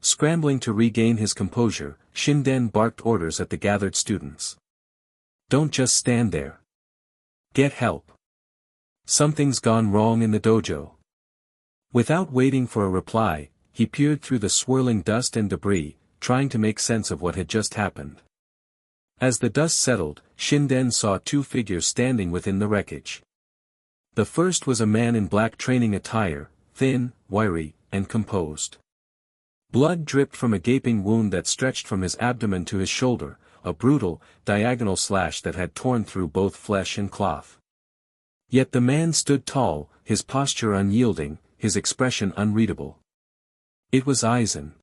Scrambling to regain his composure, Shinden barked orders at the gathered students. Don't just stand there. Get help. Something's gone wrong in the dojo. Without waiting for a reply, he peered through the swirling dust and debris, trying to make sense of what had just happened. As the dust settled, Shinden saw two figures standing within the wreckage. The first was a man in black training attire, thin, wiry, and composed. Blood dripped from a gaping wound that stretched from his abdomen to his shoulder, a brutal, diagonal slash that had torn through both flesh and cloth. Yet the man stood tall, his posture unyielding, his expression unreadable. It was Aizen.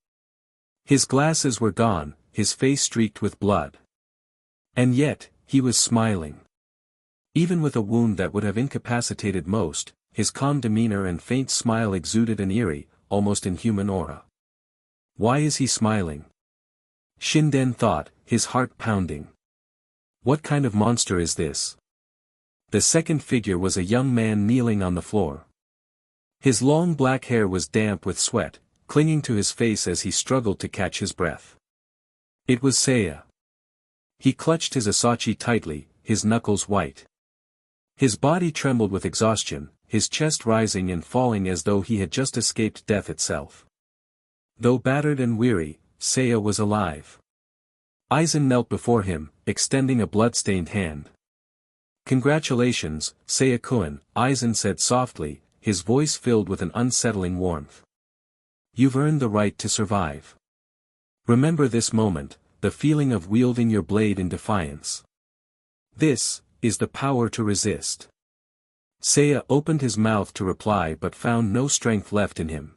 His glasses were gone, his face streaked with blood. And yet, he was smiling. Even with a wound that would have incapacitated most, his calm demeanor and faint smile exuded an eerie, almost inhuman aura. Why is he smiling? Shinden thought, his heart pounding. What kind of monster is this? The second figure was a young man kneeling on the floor. His long black hair was damp with sweat, clinging to his face as he struggled to catch his breath. It was Seiya. He clutched his asachi tightly, his knuckles white. His body trembled with exhaustion, his chest rising and falling as though he had just escaped death itself. Though battered and weary, Seiya was alive. Aizen knelt before him, extending a blood-stained hand. "Congratulations, Seiya-kun," Aizen said softly, his voice filled with an unsettling warmth. "You've earned the right to survive. Remember this moment, the feeling of wielding your blade in defiance. This is the power to resist." Seiya opened his mouth to reply but found no strength left in him.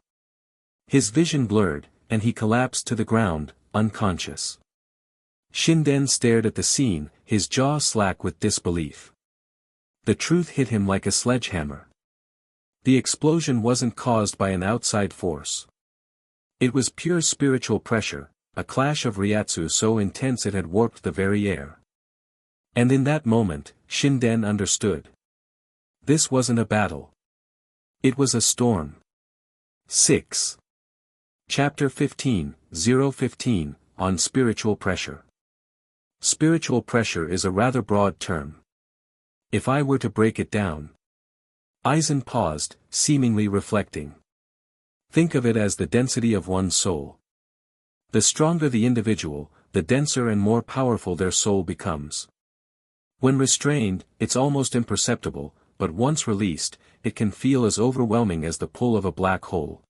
His vision blurred, and he collapsed to the ground, unconscious. Shinden stared at the scene, his jaw slack with disbelief. The truth hit him like a sledgehammer. The explosion wasn't caused by an outside force. It was pure spiritual pressure, a clash of ryatsu so intense it had warped the very air. And in that moment, Shinden understood. This wasn't a battle. It was a storm. 6. Chapter 15, 015, on spiritual pressure. Spiritual pressure is a rather broad term. If I were to break it down. Aizen paused, seemingly reflecting. Think of it as the density of one's soul. The stronger the individual, the denser and more powerful their soul becomes. When restrained, it's almost imperceptible, but once released, it can feel as overwhelming as the pull of a black hole.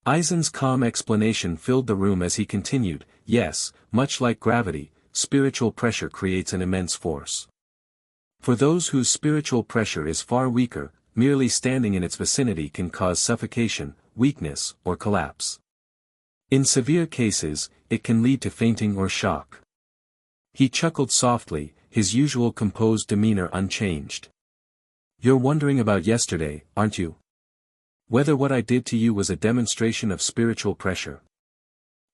Aizen's calm explanation filled the room as he continued, yes, much like gravity, spiritual pressure creates an immense force. For those whose spiritual pressure is far weaker, merely standing in its vicinity can cause suffocation, weakness, or collapse. In severe cases, it can lead to fainting or shock. He chuckled softly, his usual composed demeanor unchanged. "You're wondering about yesterday, aren't you? Whether what I did to you was a demonstration of spiritual pressure?"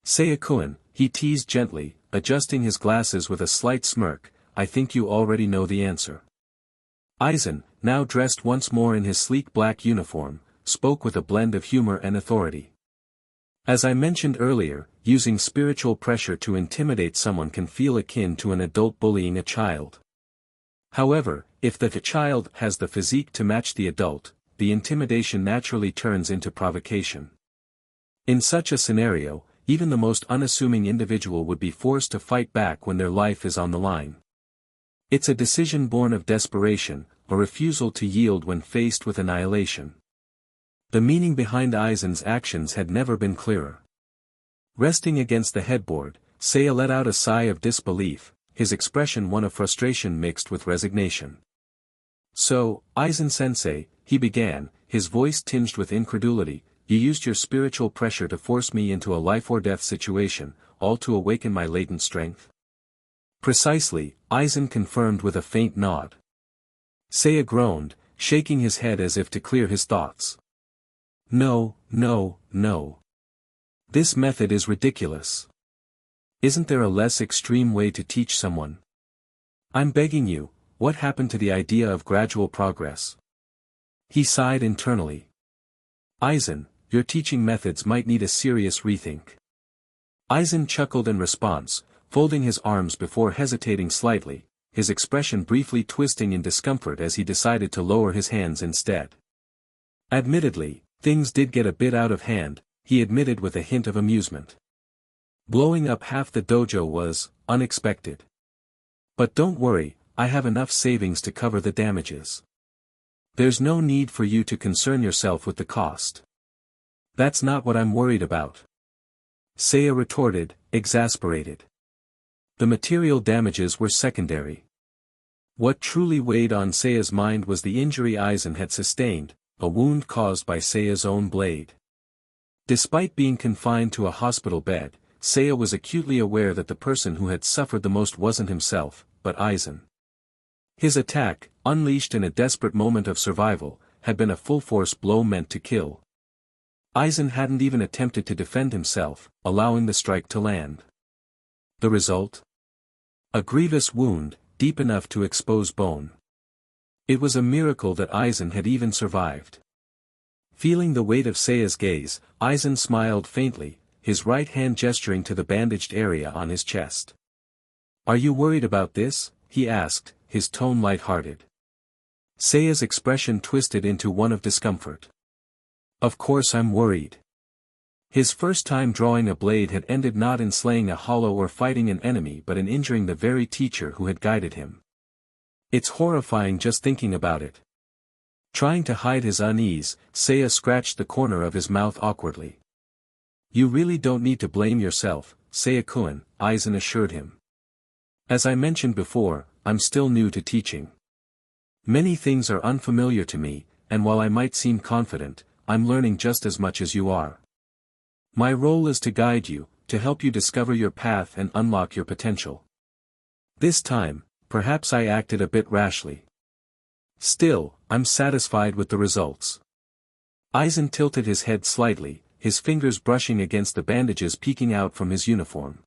"Seiya-kun," he teased gently, adjusting his glasses with a slight smirk, "I think you already know the answer." Aizen, now dressed once more in his sleek black uniform, spoke with a blend of humor and authority. "As I mentioned earlier, using spiritual pressure to intimidate someone can feel akin to an adult bullying a child. However, if the child has the physique to match the adult, the intimidation naturally turns into provocation. In such a scenario, even the most unassuming individual would be forced to fight back when their life is on the line. It's a decision born of desperation, a refusal to yield when faced with annihilation." The meaning behind Aizen's actions had never been clearer. Resting against the headboard, Seiya let out a sigh of disbelief, his expression one of frustration mixed with resignation. "So, Aizen-sensei," he began, his voice tinged with incredulity, "you used your spiritual pressure to force me into a life-or-death situation, all to awaken my latent strength?" "Precisely," Aizen confirmed with a faint nod. Seiya groaned, shaking his head as if to clear his thoughts. "No, no, no. This method is ridiculous. Isn't there a less extreme way to teach someone? I'm begging you, what happened to the idea of gradual progress?" He sighed internally. "Aizen, your teaching methods might need a serious rethink." Aizen chuckled in response, folding his arms before hesitating slightly, his expression briefly twisting in discomfort as he decided to lower his hands instead. "Admittedly, things did get a bit out of hand," he admitted with a hint of amusement. "Blowing up half the dojo was unexpected. But don't worry, I have enough savings to cover the damages. There's no need for you to concern yourself with the cost." "That's not what I'm worried about," Seiya retorted, exasperated. The material damages were secondary. What truly weighed on Seiya's mind was the injury Aizen had sustained, a wound caused by Seiya's own blade. Despite being confined to a hospital bed, Seiya was acutely aware that the person who had suffered the most wasn't himself, but Aizen. His attack, unleashed in a desperate moment of survival, had been a full-force blow meant to kill. Aizen hadn't even attempted to defend himself, allowing the strike to land. The result? A grievous wound, deep enough to expose bone. It was a miracle that Aizen had even survived. Feeling the weight of Seiya's gaze, Aizen smiled faintly, his right hand gesturing to the bandaged area on his chest. "Are you worried about this?" he asked, his tone light-hearted. Seiya's expression twisted into one of discomfort. "Of course I'm worried." His first time drawing a blade had ended not in slaying a hollow or fighting an enemy but in injuring the very teacher who had guided him. It's horrifying just thinking about it. Trying to hide his unease, Seiya scratched the corner of his mouth awkwardly. "You really don't need to blame yourself, Seiya-kun," Aizen assured him. "As I mentioned before, I'm still new to teaching. Many things are unfamiliar to me, and while I might seem confident, I'm learning just as much as you are. My role is to guide you, to help you discover your path and unlock your potential. This time, perhaps I acted a bit rashly. Still, I'm satisfied with the results." Aizen tilted his head slightly, his fingers brushing against the bandages peeking out from his uniform.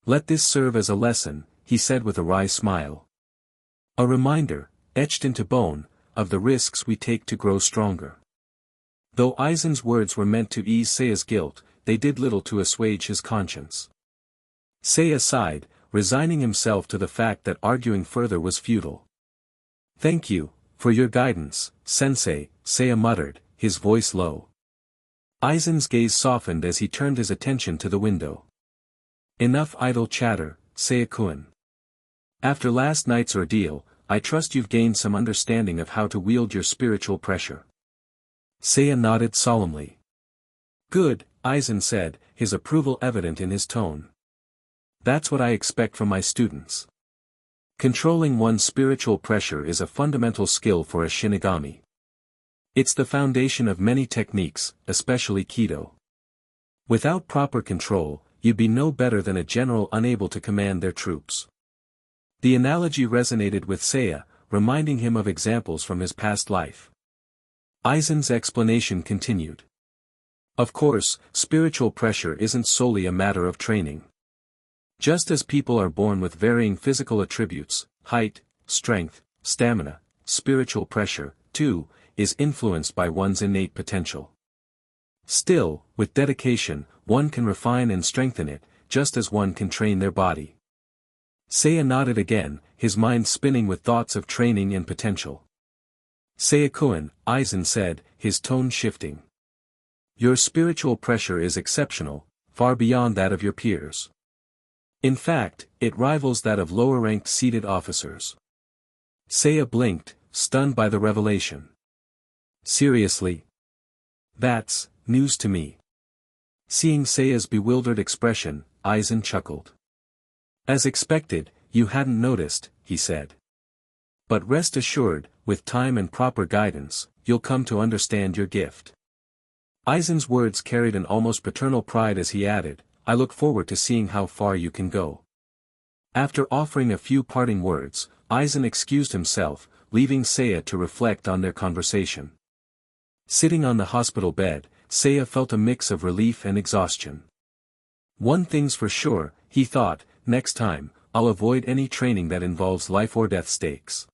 "Let this serve as a lesson," he said with a wry smile. "A reminder, etched into bone, of the risks we take to grow stronger." Though Aizen's words were meant to ease Seiya's guilt, they did little to assuage his conscience. Seiya sighed, resigning himself to the fact that arguing further was futile. "Thank you, for your guidance, sensei," Seiya muttered, his voice low. Aizen's gaze softened as he turned his attention to the window. "Enough idle chatter, Seiya-kun. After last night's ordeal, I trust you've gained some understanding of how to wield your spiritual pressure." Seiya nodded solemnly. "Good," Aizen said, his approval evident in his tone. "That's what I expect from my students. Controlling one's spiritual pressure is a fundamental skill for a Shinigami. It's the foundation of many techniques, especially Kido. Without proper control, you'd be no better than a general unable to command their troops." The analogy resonated with Seiya, reminding him of examples from his past life. Aizen's explanation continued. "Of course, spiritual pressure isn't solely a matter of training. Just as people are born with varying physical attributes, height, strength, stamina, spiritual pressure, too, is influenced by one's innate potential. Still, with dedication, one can refine and strengthen it, just as one can train their body." Seiya nodded again, his mind spinning with thoughts of training and potential. "Seiya-kun," Aizen said, his tone shifting. "Your spiritual pressure is exceptional, far beyond that of your peers. In fact, it rivals that of lower-ranked seated officers." Seiya blinked, stunned by the revelation. "Seriously? That's news to me." Seeing Seiya's bewildered expression, Aizen chuckled. "As expected, you hadn't noticed," he said. "But rest assured, with time and proper guidance, you'll come to understand your gift." Aizen's words carried an almost paternal pride as he added, "I look forward to seeing how far you can go." After offering a few parting words, Aizen excused himself, leaving Seiya to reflect on their conversation. Sitting on the hospital bed, Seiya felt a mix of relief and exhaustion. One thing's for sure, he thought, next time, I'll avoid any training that involves life or death stakes.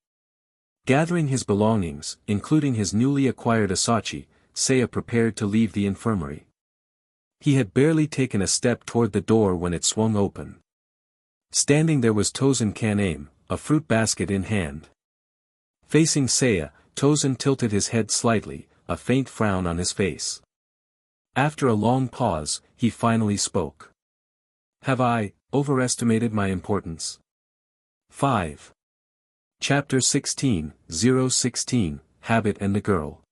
Gathering his belongings, including his newly acquired asachi, Seiya prepared to leave the infirmary. He had barely taken a step toward the door when it swung open. Standing there was Tosen and Aizen, a fruit basket in hand. Facing Seiya, Tosen tilted his head slightly, a faint frown on his face. After a long pause, he finally spoke. "Have I overestimated my importance?" 5. Chapter 16, 016, Habit and the Girl.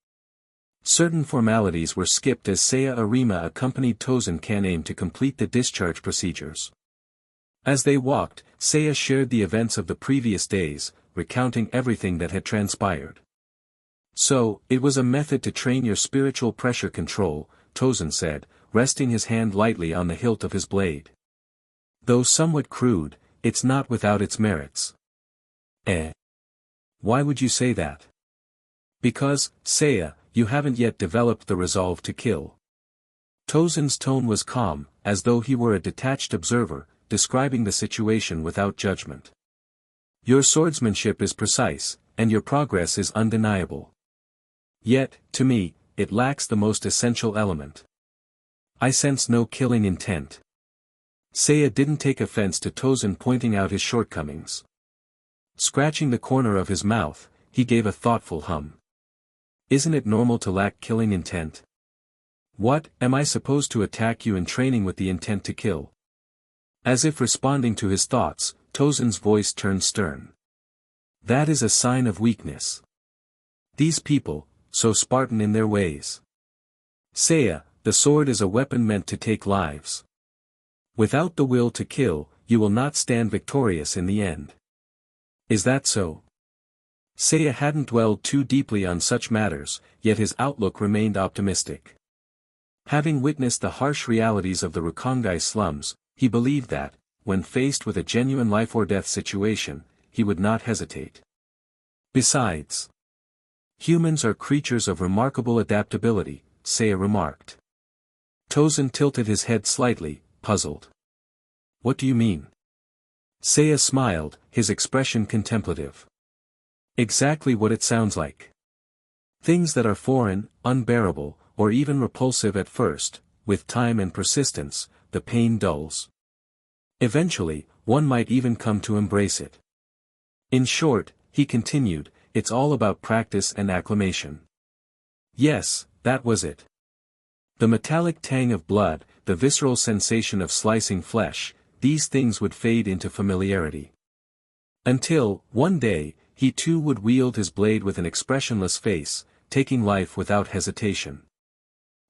Certain formalities were skipped as Seiya Arima accompanied Tosen and Aizen to complete the discharge procedures. As they walked, Seiya shared the events of the previous days, recounting everything that had transpired. "So, it was a method to train your spiritual pressure control," Tosen said, resting his hand lightly on the hilt of his blade. "Though somewhat crude, it's not without its merits." "Eh? Why would you say that?" "Because, Seiya, you haven't yet developed the resolve to kill." Tosen's tone was calm, as though he were a detached observer, describing the situation without judgment. "Your swordsmanship is precise, and your progress is undeniable. Yet, to me, it lacks the most essential element. I sense no killing intent. Seiya didn't take offense to Tosen pointing out his shortcomings. Scratching the corner of his mouth, he gave a thoughtful hum. Isn't it normal to lack killing intent? What, am I supposed to attack you in training with the intent to kill? As if responding to his thoughts, Tosen's voice turned stern. That is a sign of weakness. These people, so Spartan in their ways. Seiya, the sword is a weapon meant to take lives. Without the will to kill, you will not stand victorious in the end. Is that so? Seiya hadn't dwelled too deeply on such matters, yet his outlook remained optimistic. Having witnessed the harsh realities of the Rukongai slums, he believed that, when faced with a genuine life-or-death situation, he would not hesitate. Besides, humans are creatures of remarkable adaptability, Seiya remarked. Tosen tilted his head slightly, puzzled. What do you mean? Seiya smiled, his expression contemplative. Exactly what it sounds like. Things that are foreign, unbearable, or even repulsive at first, with time and persistence, the pain dulls. Eventually, one might even come to embrace it. In short, he continued, it's all about practice and acclimation. Yes, that was it. The metallic tang of blood, the visceral sensation of slicing flesh, these things would fade into familiarity. Until, one day, he too would wield his blade with an expressionless face, taking life without hesitation.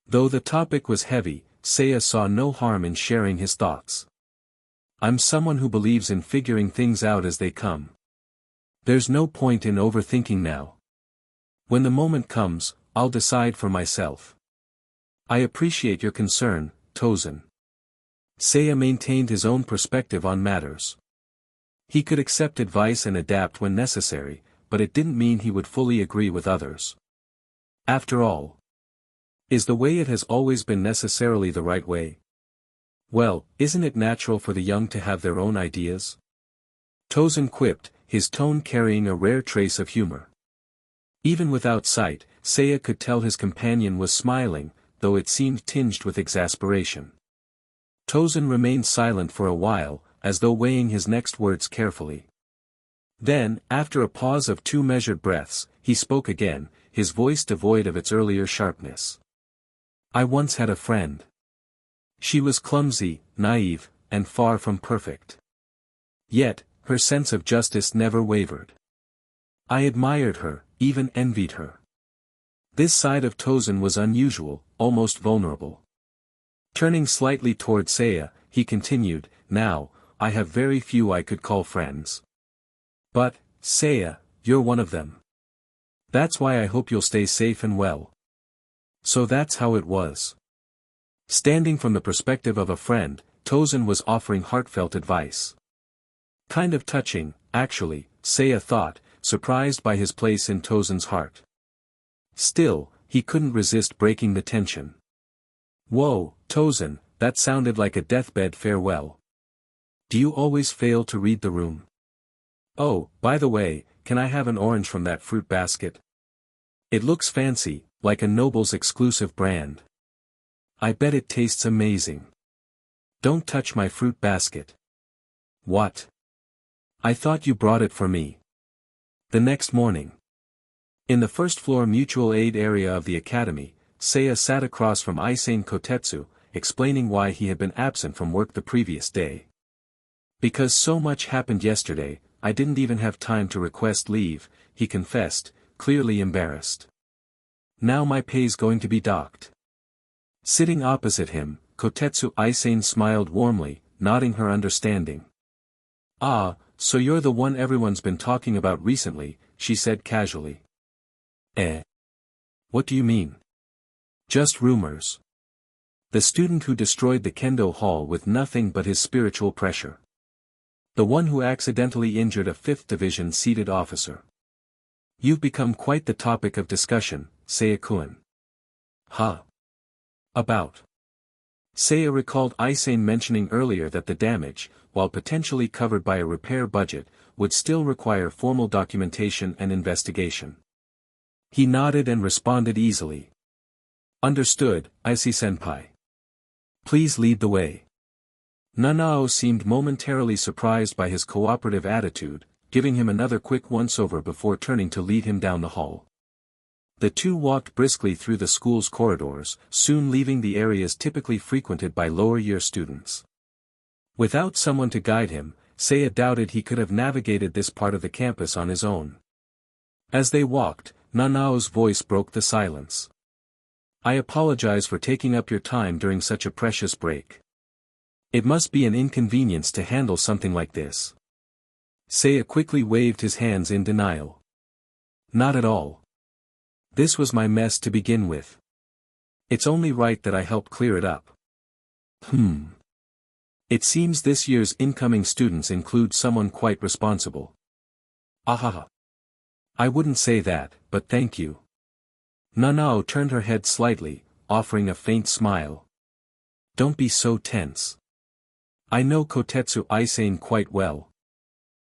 Though the topic was heavy, Seiya saw no harm in sharing his thoughts. I'm someone who believes in figuring things out as they come. There's no point in overthinking now. When the moment comes, I'll decide for myself. I appreciate your concern, Tosen. Seiya maintained his own perspective on matters. He could accept advice and adapt when necessary, but it didn't mean he would fully agree with others. After all, is the way it has always been necessarily the right way? Well, isn't it natural for the young to have their own ideas? Tosen quipped, his tone carrying a rare trace of humor. Even without sight, Seiya could tell his companion was smiling, though it seemed tinged with exasperation. Tosen remained silent for a while, as though weighing his next words carefully. Then, after a pause of 2 measured breaths, he spoke again, his voice devoid of its earlier sharpness. I once had a friend. She was clumsy, naive, and far from perfect. Yet, her sense of justice never wavered. I admired her, even envied her. This side of Tosen was unusual, almost vulnerable. Turning slightly toward Seiya, he continued, now, I have very few I could call friends. But, Seiya, you're one of them. That's why I hope you'll stay safe and well. So that's how it was. Standing from the perspective of a friend, Tosen was offering heartfelt advice. Kind of touching, actually, Seiya thought, surprised by his place in Tosen's heart. Still, he couldn't resist breaking the tension. Whoa, Tosen, that sounded like a deathbed farewell. Do you always fail to read the room? Oh, by the way, can I have an orange from that fruit basket? It looks fancy, like a Noble's exclusive brand. I bet it tastes amazing. Don't touch my fruit basket. What? I thought you brought it for me. The next morning. In the first-floor mutual aid area of the academy, Seiya sat across from Aizen Kotetsu, explaining why he had been absent from work the previous day. Because so much happened yesterday, I didn't even have time to request leave, he confessed, clearly embarrassed. Now my pay's going to be docked. Sitting opposite him, Kotetsu Aizen smiled warmly, nodding her understanding. Ah, so you're the one everyone's been talking about recently, she said casually. What do you mean? Just rumors. The student who destroyed the kendo hall with nothing but his spiritual pressure. The one who accidentally injured a 5th division seated officer. You've become quite the topic of discussion, Seiya-kun. Huh? About. Seiya recalled Aizen mentioning earlier that the damage, while potentially covered by a repair budget, would still require formal documentation and investigation. He nodded and responded easily. Understood, Aizen-senpai. Please lead the way. Nanao seemed momentarily surprised by his cooperative attitude, giving him another quick once-over before turning to lead him down the hall. The two walked briskly through the school's corridors, soon leaving the areas typically frequented by lower-year students. Without someone to guide him, Seiya doubted he could have navigated this part of the campus on his own. As they walked, Nanao's voice broke the silence. I apologize for taking up your time during such a precious break. It must be an inconvenience to handle something like this. Seiya quickly waved his hands in denial. Not at all. This was my mess to begin with. It's only right that I help clear it up. It seems this year's incoming students include someone quite responsible. Ahaha. I wouldn't say that, but thank you. Nanao turned her head slightly, offering a faint smile. Don't be so tense. I know Kotetsu Aizen quite well.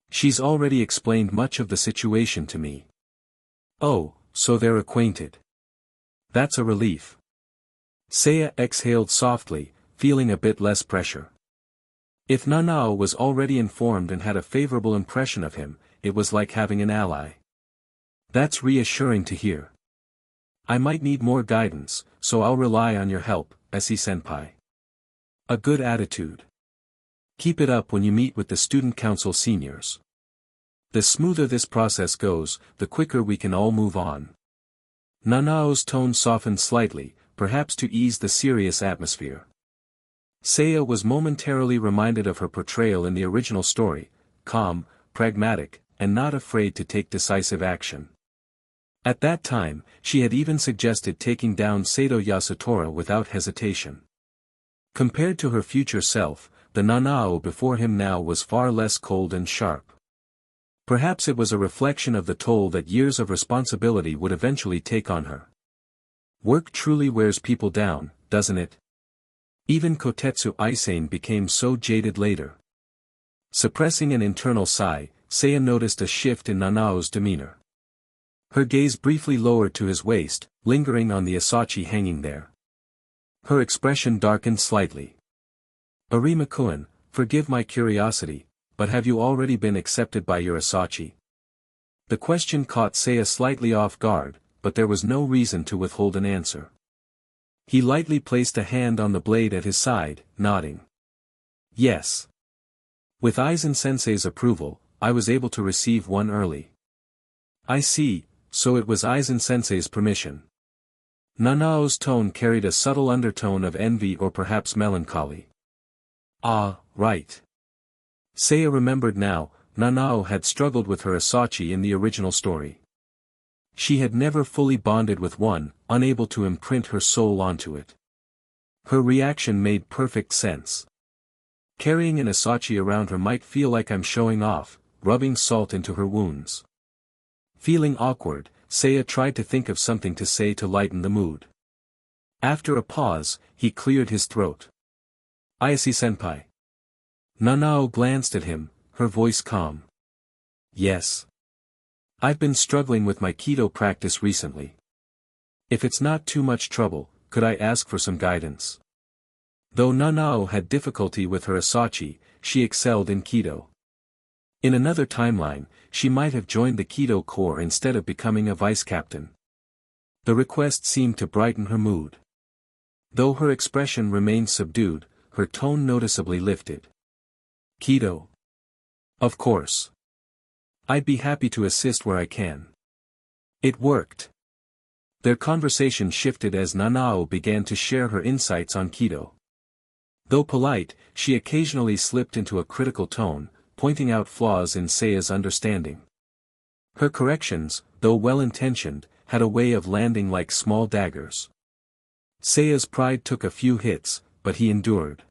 She's already explained much of the situation to me. Oh, so they're acquainted. That's a relief. Seiya exhaled softly, feeling a bit less pressure. If Nanao was already informed and had a favorable impression of him, it was like having an ally. That's reassuring to hear. I might need more guidance, so I'll rely on your help, Aizen-senpai. A good attitude. Keep it up when you meet with the student council seniors. The smoother this process goes, the quicker we can all move on. Nanao's tone softened slightly, perhaps to ease the serious atmosphere. Seiya was momentarily reminded of her portrayal in the original story, calm, pragmatic, and not afraid to take decisive action. At that time, she had even suggested taking down Sato Yasutora without hesitation. Compared to her future self, the Nanao before him now was far less cold and sharp. Perhaps it was a reflection of the toll that years of responsibility would eventually take on her. Work truly wears people down, doesn't it? Even Kotetsu Aizen became so jaded later. Suppressing an internal sigh, Seiya noticed a shift in Nanao's demeanor. Her gaze briefly lowered to his waist, lingering on the asachi hanging there. Her expression darkened slightly. Arima-kun, forgive my curiosity, but have you already been accepted by your asachi? The question caught Seiya slightly off guard, but there was no reason to withhold an answer. He lightly placed a hand on the blade at his side, nodding. Yes. With Aizen-sensei's approval, I was able to receive one early. I see, so it was Aizen-sensei's permission. Nanao's tone carried a subtle undertone of envy or perhaps melancholy. Ah, right. Seiya remembered now, Nanao had struggled with her asachi in the original story. She had never fully bonded with one, unable to imprint her soul onto it. Her reaction made perfect sense. Carrying an asachi around her might feel like I'm showing off, rubbing salt into her wounds. Feeling awkward, Seiya tried to think of something to say to lighten the mood. After a pause, he cleared his throat. Aizen-senpai. Nanao glanced at him, her voice calm. Yes. I've been struggling with my Kido practice recently. If it's not too much trouble, could I ask for some guidance? Though Nanao had difficulty with her asachi, she excelled in Kido. In another timeline, she might have joined the Kido Corps instead of becoming a vice-captain. The request seemed to brighten her mood. Though her expression remained subdued, her tone noticeably lifted. Kido. Of course. I'd be happy to assist where I can. It worked. Their conversation shifted as Nanao began to share her insights on Kido. Though polite, she occasionally slipped into a critical tone, pointing out flaws in Seiya's understanding. Her corrections, though well-intentioned, had a way of landing like small daggers. Seiya's pride took a few hits, but he endured.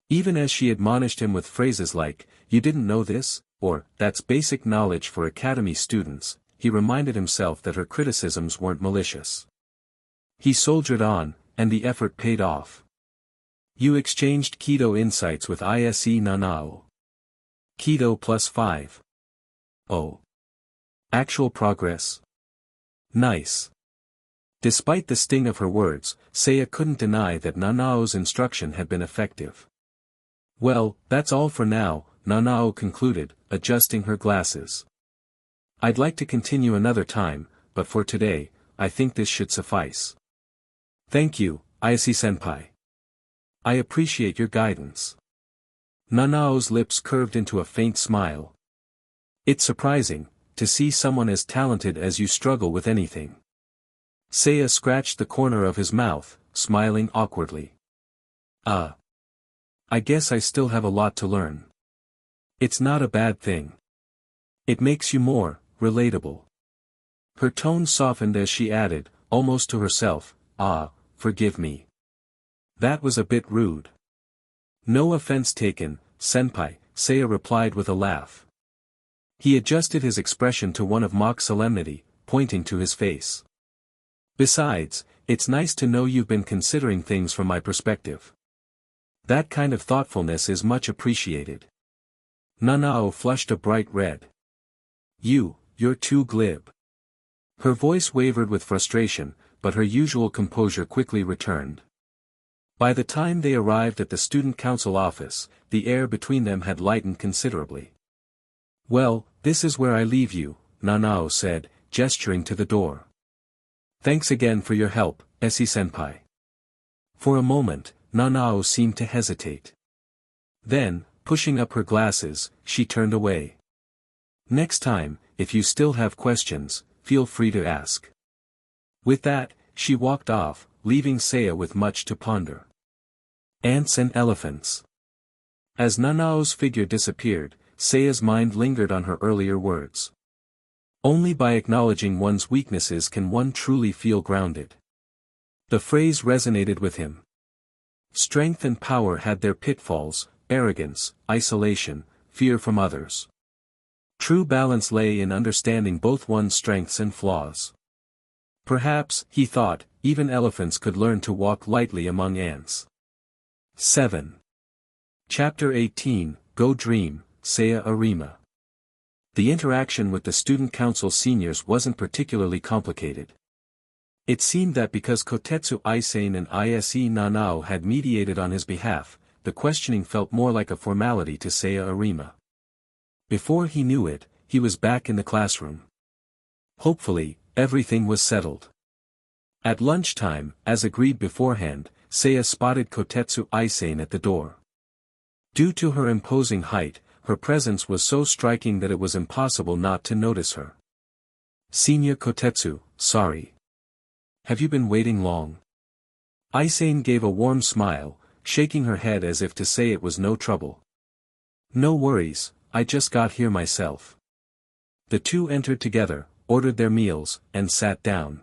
Even as she admonished him with phrases like, "You didn't know this?" or, "That's basic knowledge for academy students," he reminded himself that her criticisms weren't malicious. He soldiered on, and the effort paid off. You exchanged Kido insights with Ise Nanao. Kido +5. Oh. Actual progress? Nice. Despite the sting of her words, Seiya couldn't deny that Nanao's instruction had been effective. Well, that's all for now, Nanao concluded, adjusting her glasses. I'd like to continue another time, but for today, I think this should suffice. Thank you, Ayase-senpai. I appreciate your guidance. Nanao's lips curved into a faint smile. It's surprising, to see someone as talented as you struggle with anything. Seiya scratched the corner of his mouth, smiling awkwardly. I guess I still have a lot to learn. It's not a bad thing. It makes you more relatable. Her tone softened as she added, almost to herself, forgive me. That was a bit rude. No offense taken, senpai, Seiya replied with a laugh. He adjusted his expression to one of mock solemnity, pointing to his face. Besides, it's nice to know you've been considering things from my perspective. That kind of thoughtfulness is much appreciated. Nanao flushed a bright red. You're too glib. Her voice wavered with frustration, but her usual composure quickly returned. By the time they arrived at the student council office, the air between them had lightened considerably. Well, this is where I leave you, Nanao said, gesturing to the door. Thanks again for your help, Esi-senpai. For a moment, Nanao seemed to hesitate. Then, pushing up her glasses, she turned away. Next time, if you still have questions, feel free to ask. With that, she walked off, leaving Seiya with much to ponder. Ants and elephants. As Nanao's figure disappeared, Seiya's mind lingered on her earlier words. Only by acknowledging one's weaknesses can one truly feel grounded. The phrase resonated with him. Strength and power had their pitfalls, arrogance, isolation, fear from others. True balance lay in understanding both one's strengths and flaws. Perhaps, he thought, even elephants could learn to walk lightly among ants. 7. Chapter 18, Go Dream, Seiya Arima. The interaction with the student council seniors wasn't particularly complicated. It seemed that because Kotetsu Aizen and Ise Nanao had mediated on his behalf, the questioning felt more like a formality to Seiya Arima. Before he knew it, he was back in the classroom. Hopefully, everything was settled. At lunchtime, as agreed beforehand, Seiya spotted Kotetsu Aizen at the door. Due to her imposing height, her presence was so striking that it was impossible not to notice her. Senior Kotetsu, sorry. Have you been waiting long? Aizen gave a warm smile, shaking her head as if to say it was no trouble. No worries, I just got here myself. The two entered together, ordered their meals, and sat down.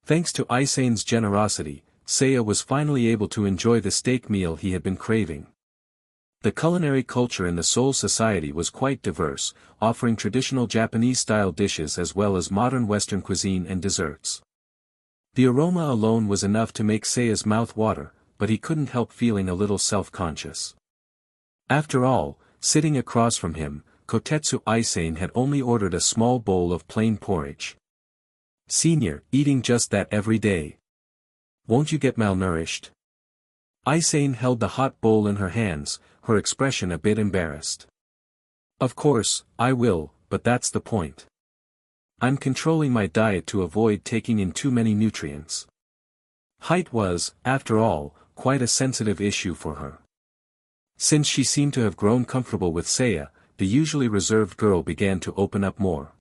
Thanks to Aizen's generosity, Seiya was finally able to enjoy the steak meal he had been craving. The culinary culture in the Seoul society was quite diverse, offering traditional Japanese-style dishes as well as modern Western cuisine and desserts. The aroma alone was enough to make Seiya's mouth water, but he couldn't help feeling a little self-conscious. After all, sitting across from him, Kotetsu Aizen had only ordered a small bowl of plain porridge. Senior, eating just that every day. Won't you get malnourished? Aizen held the hot bowl in her hands, her expression a bit embarrassed. Of course, I will, but that's the point. I'm controlling my diet to avoid taking in too many nutrients. Height was, after all, quite a sensitive issue for her. Since she seemed to have grown comfortable with Seiya, the usually reserved girl began to open up more.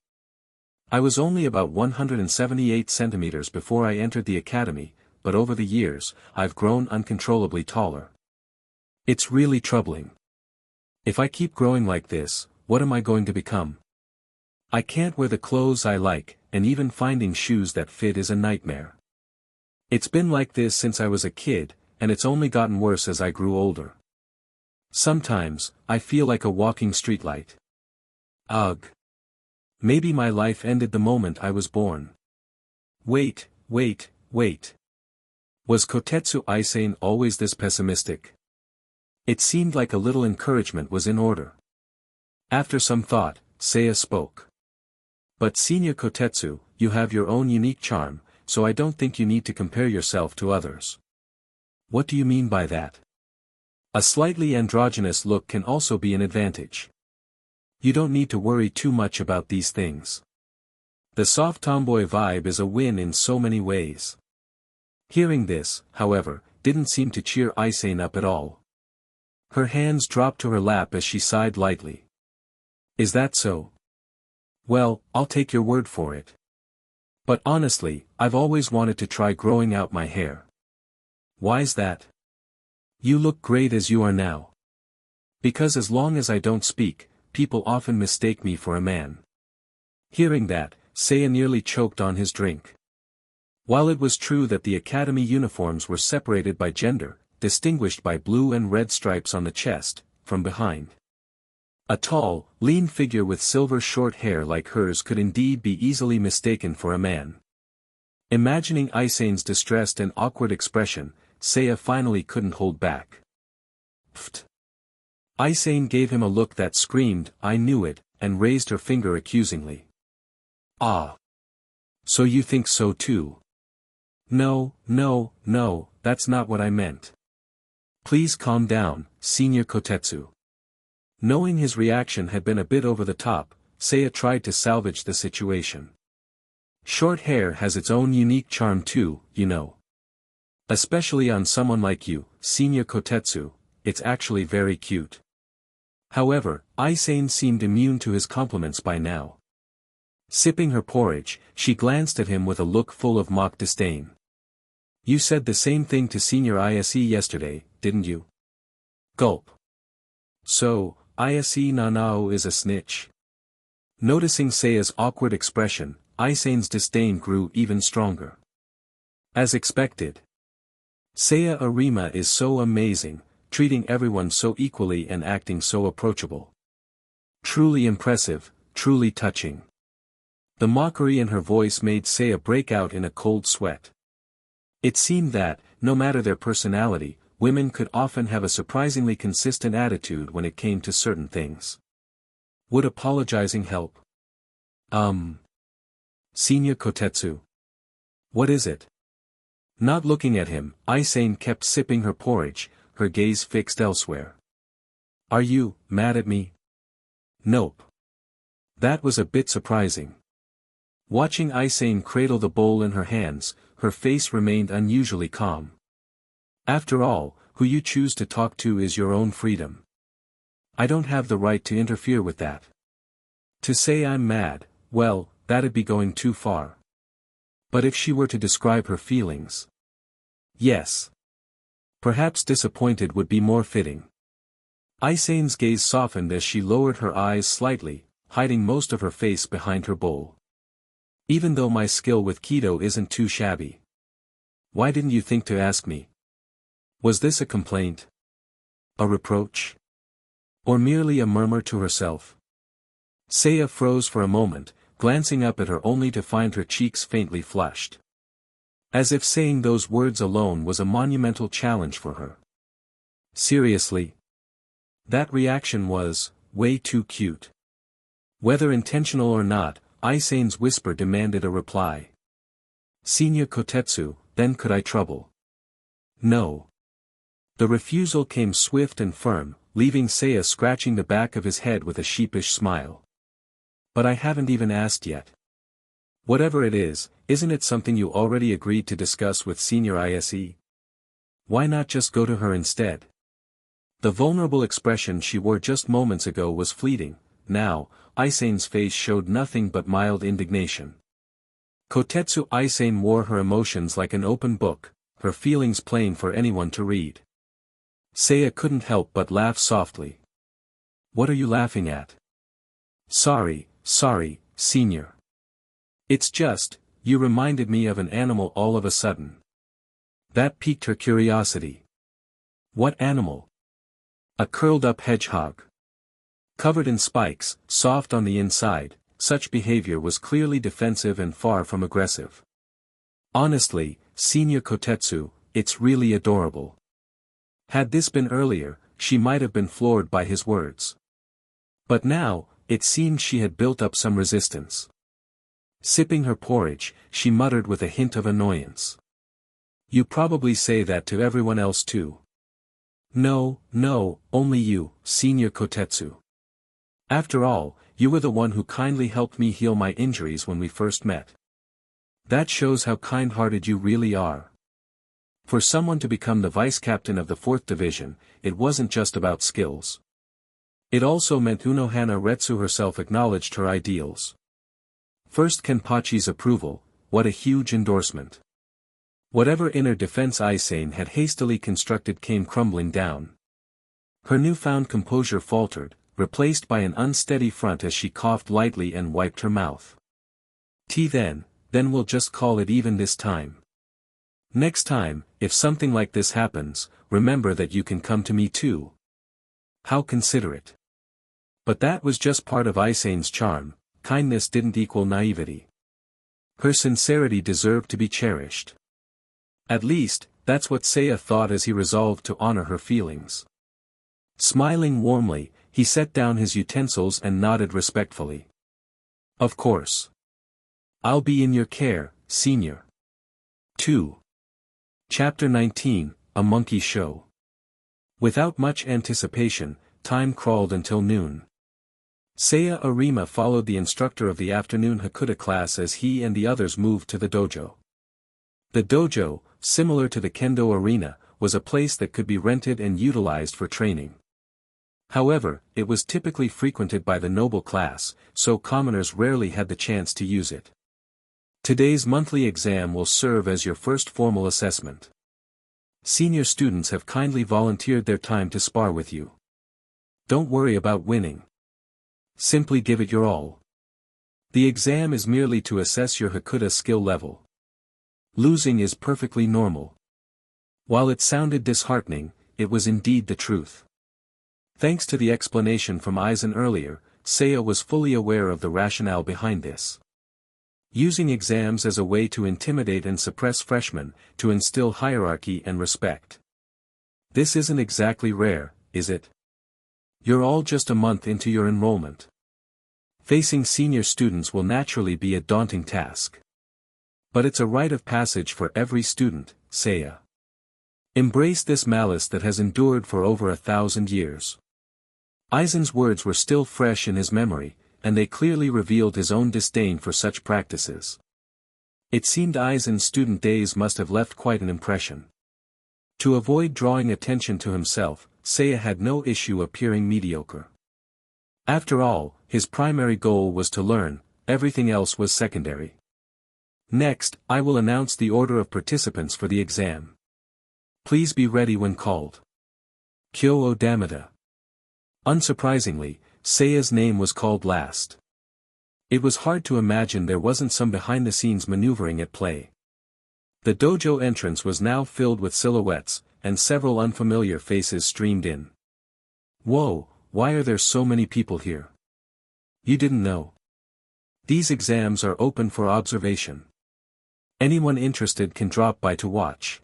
I was only about 178 centimeters before I entered the academy, but over the years, I've grown uncontrollably taller. It's really troubling. If I keep growing like this, what am I going to become? I can't wear the clothes I like, and even finding shoes that fit is a nightmare. It's been like this since I was a kid, and it's only gotten worse as I grew older. Sometimes, I feel like a walking streetlight. Ugh. Maybe my life ended the moment I was born. Wait. Was Kotetsu Aizen always this pessimistic? It seemed like a little encouragement was in order. After some thought, Seiya spoke. But Senior Kotetsu, you have your own unique charm, so I don't think you need to compare yourself to others. What do you mean by that? A slightly androgynous look can also be an advantage. You don't need to worry too much about these things. The soft tomboy vibe is a win in so many ways. Hearing this, however, didn't seem to cheer Aizen up at all. Her hands dropped to her lap as she sighed lightly. Is that so? Well, I'll take your word for it. But honestly, I've always wanted to try growing out my hair. Why's that? You look great as you are now. Because as long as I don't speak, people often mistake me for a man. Hearing that, Seiya nearly choked on his drink. While it was true that the academy uniforms were separated by gender, distinguished by blue and red stripes on the chest, from behind. A tall, lean figure with silver short hair like hers could indeed be easily mistaken for a man. Imagining Aizen's distressed and awkward expression, Seiya finally couldn't hold back. Pfft. Aizen gave him a look that screamed, "I knew it," and raised her finger accusingly. Ah. So you think so too? No, that's not what I meant. Please calm down, Senior Kotetsu. Knowing his reaction had been a bit over the top, Seiya tried to salvage the situation. Short hair has its own unique charm too, you know. Especially on someone like you, Senior Kotetsu, it's actually very cute. However, Aizen seemed immune to his compliments by now. Sipping her porridge, she glanced at him with a look full of mock disdain. You said the same thing to Senior Ise yesterday, didn't you? Gulp. So, Ise Nanao is a snitch. Noticing Seiya's awkward expression, Aizen's disdain grew even stronger. As expected. Seiya Arima is so amazing, treating everyone so equally and acting so approachable. Truly impressive, truly touching. The mockery in her voice made Seiya break out in a cold sweat. It seemed that, no matter their personality, women could often have a surprisingly consistent attitude when it came to certain things. Would apologizing help? Senior Kotetsu. What is it? Not looking at him, Aizen kept sipping her porridge, her gaze fixed elsewhere. Are you mad at me? Nope. That was a bit surprising. Watching Aizen cradle the bowl in her hands, her face remained unusually calm. After all, who you choose to talk to is your own freedom. I don't have the right to interfere with that. To say I'm mad, well, that'd be going too far. But if she were to describe her feelings. Yes. Perhaps disappointed would be more fitting. Aizen's gaze softened as she lowered her eyes slightly, hiding most of her face behind her bowl. Even though my skill with Kido isn't too shabby. Why didn't you think to ask me? Was this a complaint? A reproach? Or merely a murmur to herself? Seiya froze for a moment, glancing up at her only to find her cheeks faintly flushed. As if saying those words alone was a monumental challenge for her. Seriously? That reaction was, way too cute. Whether intentional or not, Aizen's whisper demanded a reply. Senior Kotetsu, then could I trouble? No. The refusal came swift and firm, leaving Seiya scratching the back of his head with a sheepish smile. But I haven't even asked yet. Whatever it is, isn't it something you already agreed to discuss with Senior Ise? Why not just go to her instead? The vulnerable expression she wore just moments ago was fleeting. Now, Aizen's face showed nothing but mild indignation. Kotetsu Aizen wore her emotions like an open book, her feelings plain for anyone to read. Seiya couldn't help but laugh softly. What are you laughing at? Sorry, Senior. It's just, you reminded me of an animal all of a sudden. That piqued her curiosity. What animal? A curled-up hedgehog. Covered in spikes, soft on the inside, such behavior was clearly defensive and far from aggressive. Honestly, Senior Kotetsu, it's really adorable. Had this been earlier, she might have been floored by his words. But now, it seemed she had built up some resistance. Sipping her porridge, she muttered with a hint of annoyance. You probably say that to everyone else too. No, only you, Senior Kotetsu. After all, you were the one who kindly helped me heal my injuries when we first met. That shows how kind-hearted you really are. For someone to become the vice-captain of the 4th Division, it wasn't just about skills. It also meant Unohana Retsu herself acknowledged her ideals. First Kenpachi's approval, what a huge endorsement. Whatever inner defense Aizen had hastily constructed came crumbling down. Her newfound composure faltered, replaced by an unsteady front as she coughed lightly and wiped her mouth. Then we'll just call it even this time. Next time, if something like this happens, remember that you can come to me too. How considerate. But that was just part of Aizen's charm. Kindness didn't equal naivety. Her sincerity deserved to be cherished. At least, that's what Seiya thought as he resolved to honor her feelings. Smiling warmly, he set down his utensils and nodded respectfully. Of course. I'll be in your care, Senior. 2. Chapter 19, A Monkey Show. Without much anticipation, time crawled until noon. Seiya Arima followed the instructor of the afternoon Hakuta class as he and the others moved to the dojo. The dojo, similar to the kendo arena, was a place that could be rented and utilized for training. However, it was typically frequented by the noble class, so commoners rarely had the chance to use it. Today's monthly exam will serve as your first formal assessment. Senior students have kindly volunteered their time to spar with you. Don't worry about winning. Simply give it your all. The exam is merely to assess your Hakuta skill level. Losing is perfectly normal. While it sounded disheartening, it was indeed the truth. Thanks to the explanation from Aizen earlier, Seiya was fully aware of the rationale behind this. Using exams as a way to intimidate and suppress freshmen, to instill hierarchy and respect. This isn't exactly rare, is it? You're all just a month into your enrollment. Facing senior students will naturally be a daunting task. But it's a rite of passage for every student, Seiya. Embrace this malice that has endured for over 1,000 years. Aizen's words were still fresh in his memory, and they clearly revealed his own disdain for such practices. It seemed Aizen's student days must have left quite an impression. To avoid drawing attention to himself, Seiya had no issue appearing mediocre. After all, his primary goal was to learn, everything else was secondary. Next, I will announce the order of participants for the exam. Please be ready when called. Kyo Damada. Unsurprisingly, Seiya's name was called last. It was hard to imagine there wasn't some behind-the-scenes maneuvering at play. The dojo entrance was now filled with silhouettes, and several unfamiliar faces streamed in. Whoa, why are there so many people here? You didn't know? These exams are open for observation. Anyone interested can drop by to watch.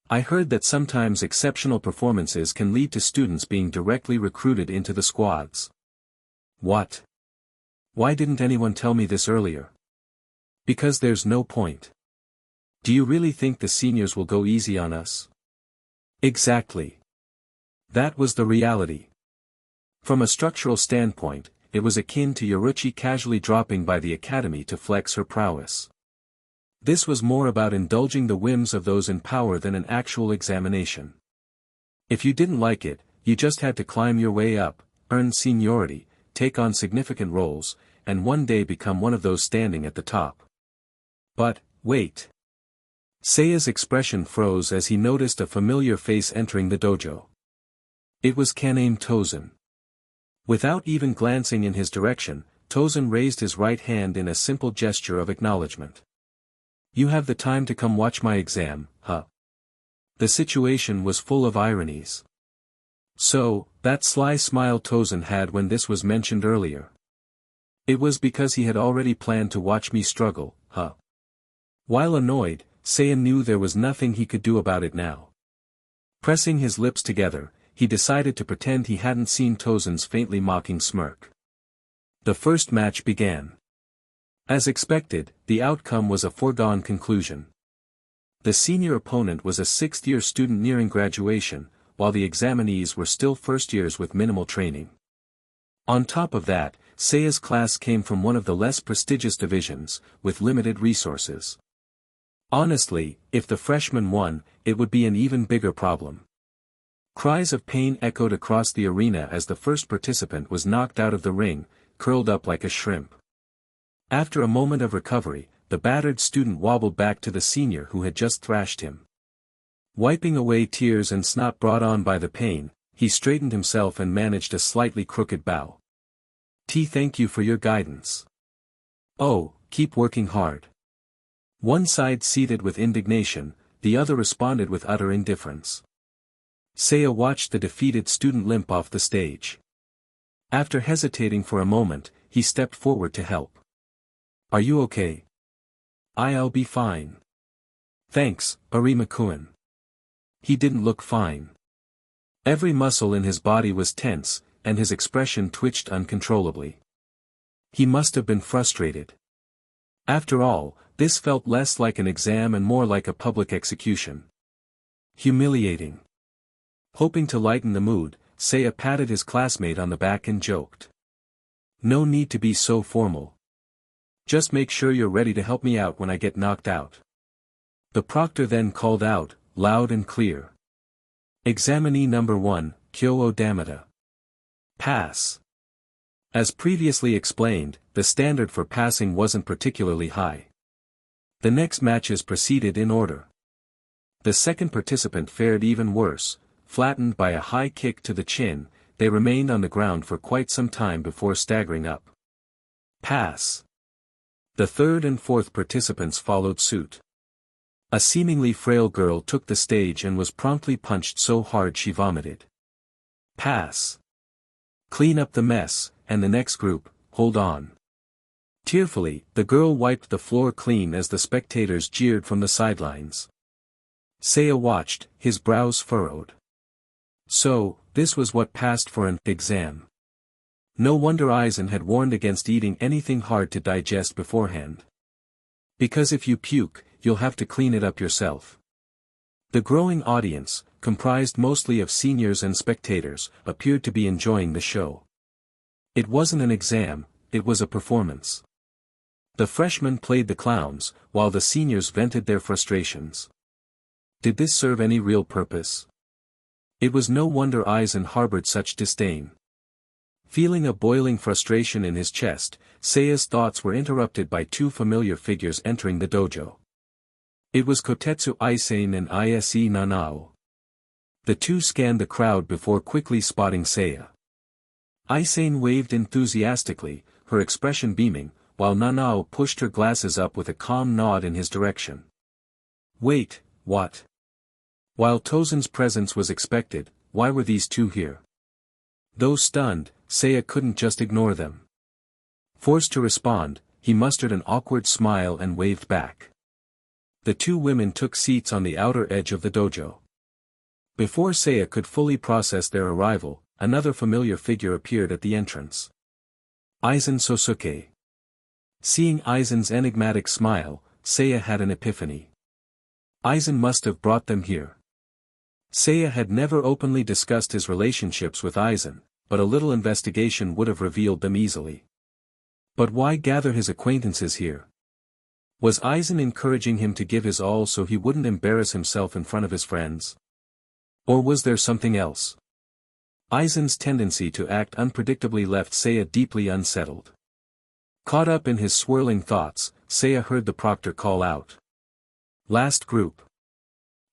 I heard that sometimes exceptional performances can lead to students being directly recruited into the squads. What? Why didn't anyone tell me this earlier? Because there's no point. Do you really think the seniors will go easy on us? Exactly. That was the reality. From a structural standpoint, it was akin to Yoruichi casually dropping by the academy to flex her prowess. This was more about indulging the whims of those in power than an actual examination. If you didn't like it, you just had to climb your way up, earn seniority, take on significant roles, and one day become one of those standing at the top. But, wait. Seiya's expression froze as he noticed a familiar face entering the dojo. It was Kaname Tosen. Without even glancing in his direction, Tosen raised his right hand in a simple gesture of acknowledgement. You have the time to come watch my exam, huh? The situation was full of ironies. So, that sly smile Tosen had when this was mentioned earlier. It was because he had already planned to watch me struggle, huh? While annoyed, Seiya knew there was nothing he could do about it now. Pressing his lips together, he decided to pretend he hadn't seen Tosen's faintly mocking smirk. The first match began. As expected, the outcome was a foregone conclusion. The senior opponent was a sixth-year student nearing graduation, while the examinees were still first-years with minimal training. On top of that, Seiya's class came from one of the less prestigious divisions, with limited resources. Honestly, if the freshman won, it would be an even bigger problem. Cries of pain echoed across the arena as the first participant was knocked out of the ring, curled up like a shrimp. After a moment of recovery, the battered student wobbled back to the senior who had just thrashed him. Wiping away tears and snot brought on by the pain, he straightened himself and managed a slightly crooked bow. Thank you for your guidance. Oh, keep working hard. One side seethed with indignation, the other responded with utter indifference. Seiya watched the defeated student limp off the stage. After hesitating for a moment, he stepped forward to help. Are you okay? I'll be fine. Thanks, Arima-kun. He didn't look fine. Every muscle in his body was tense, and his expression twitched uncontrollably. He must have been frustrated. After all, this felt less like an exam and more like a public execution. Humiliating. Hoping to lighten the mood, Seiya patted his classmate on the back and joked. No need to be so formal. Just make sure you're ready to help me out when I get knocked out. The proctor then called out, loud and clear. Examinee number 1, Kyo Damata. Pass. As previously explained, the standard for passing wasn't particularly high. The next matches proceeded in order. The second participant fared even worse, flattened by a high kick to the chin. They remained on the ground for quite some time before staggering up. Pass. The third and fourth participants followed suit. A seemingly frail girl took the stage and was promptly punched so hard she vomited. Pass. Clean up the mess, and the next group, hold on. Tearfully, the girl wiped the floor clean as the spectators jeered from the sidelines. Seiya watched, his brows furrowed. So, this was what passed for an exam. No wonder Aizen had warned against eating anything hard to digest beforehand. Because if you puke, you'll have to clean it up yourself. The growing audience, comprised mostly of seniors and spectators, appeared to be enjoying the show. It wasn't an exam, it was a performance. The freshmen played the clowns, while the seniors vented their frustrations. Did this serve any real purpose? It was no wonder Aizen harbored such disdain. Feeling a boiling frustration in his chest, Seiya's thoughts were interrupted by two familiar figures entering the dojo. It was Kotetsu Aizen and Ise Nanao. The two scanned the crowd before quickly spotting Seiya. Aizen waved enthusiastically, her expression beaming, while Nanao pushed her glasses up with a calm nod in his direction. Wait, what? While Tosen's presence was expected, why were these two here? Though stunned, Seiya couldn't just ignore them. Forced to respond, he mustered an awkward smile and waved back. The two women took seats on the outer edge of the dojo. Before Seiya could fully process their arrival, another familiar figure appeared at the entrance. Aizen Sōsuke. Seeing Aizen's enigmatic smile, Seiya had an epiphany. Aizen must have brought them here. Seiya had never openly discussed his relationships with Aizen, but a little investigation would have revealed them easily. But why gather his acquaintances here? Was Aizen encouraging him to give his all so he wouldn't embarrass himself in front of his friends? Or was there something else? Aizen's tendency to act unpredictably left Seiya deeply unsettled. Caught up in his swirling thoughts, Seiya heard the proctor call out. Last group.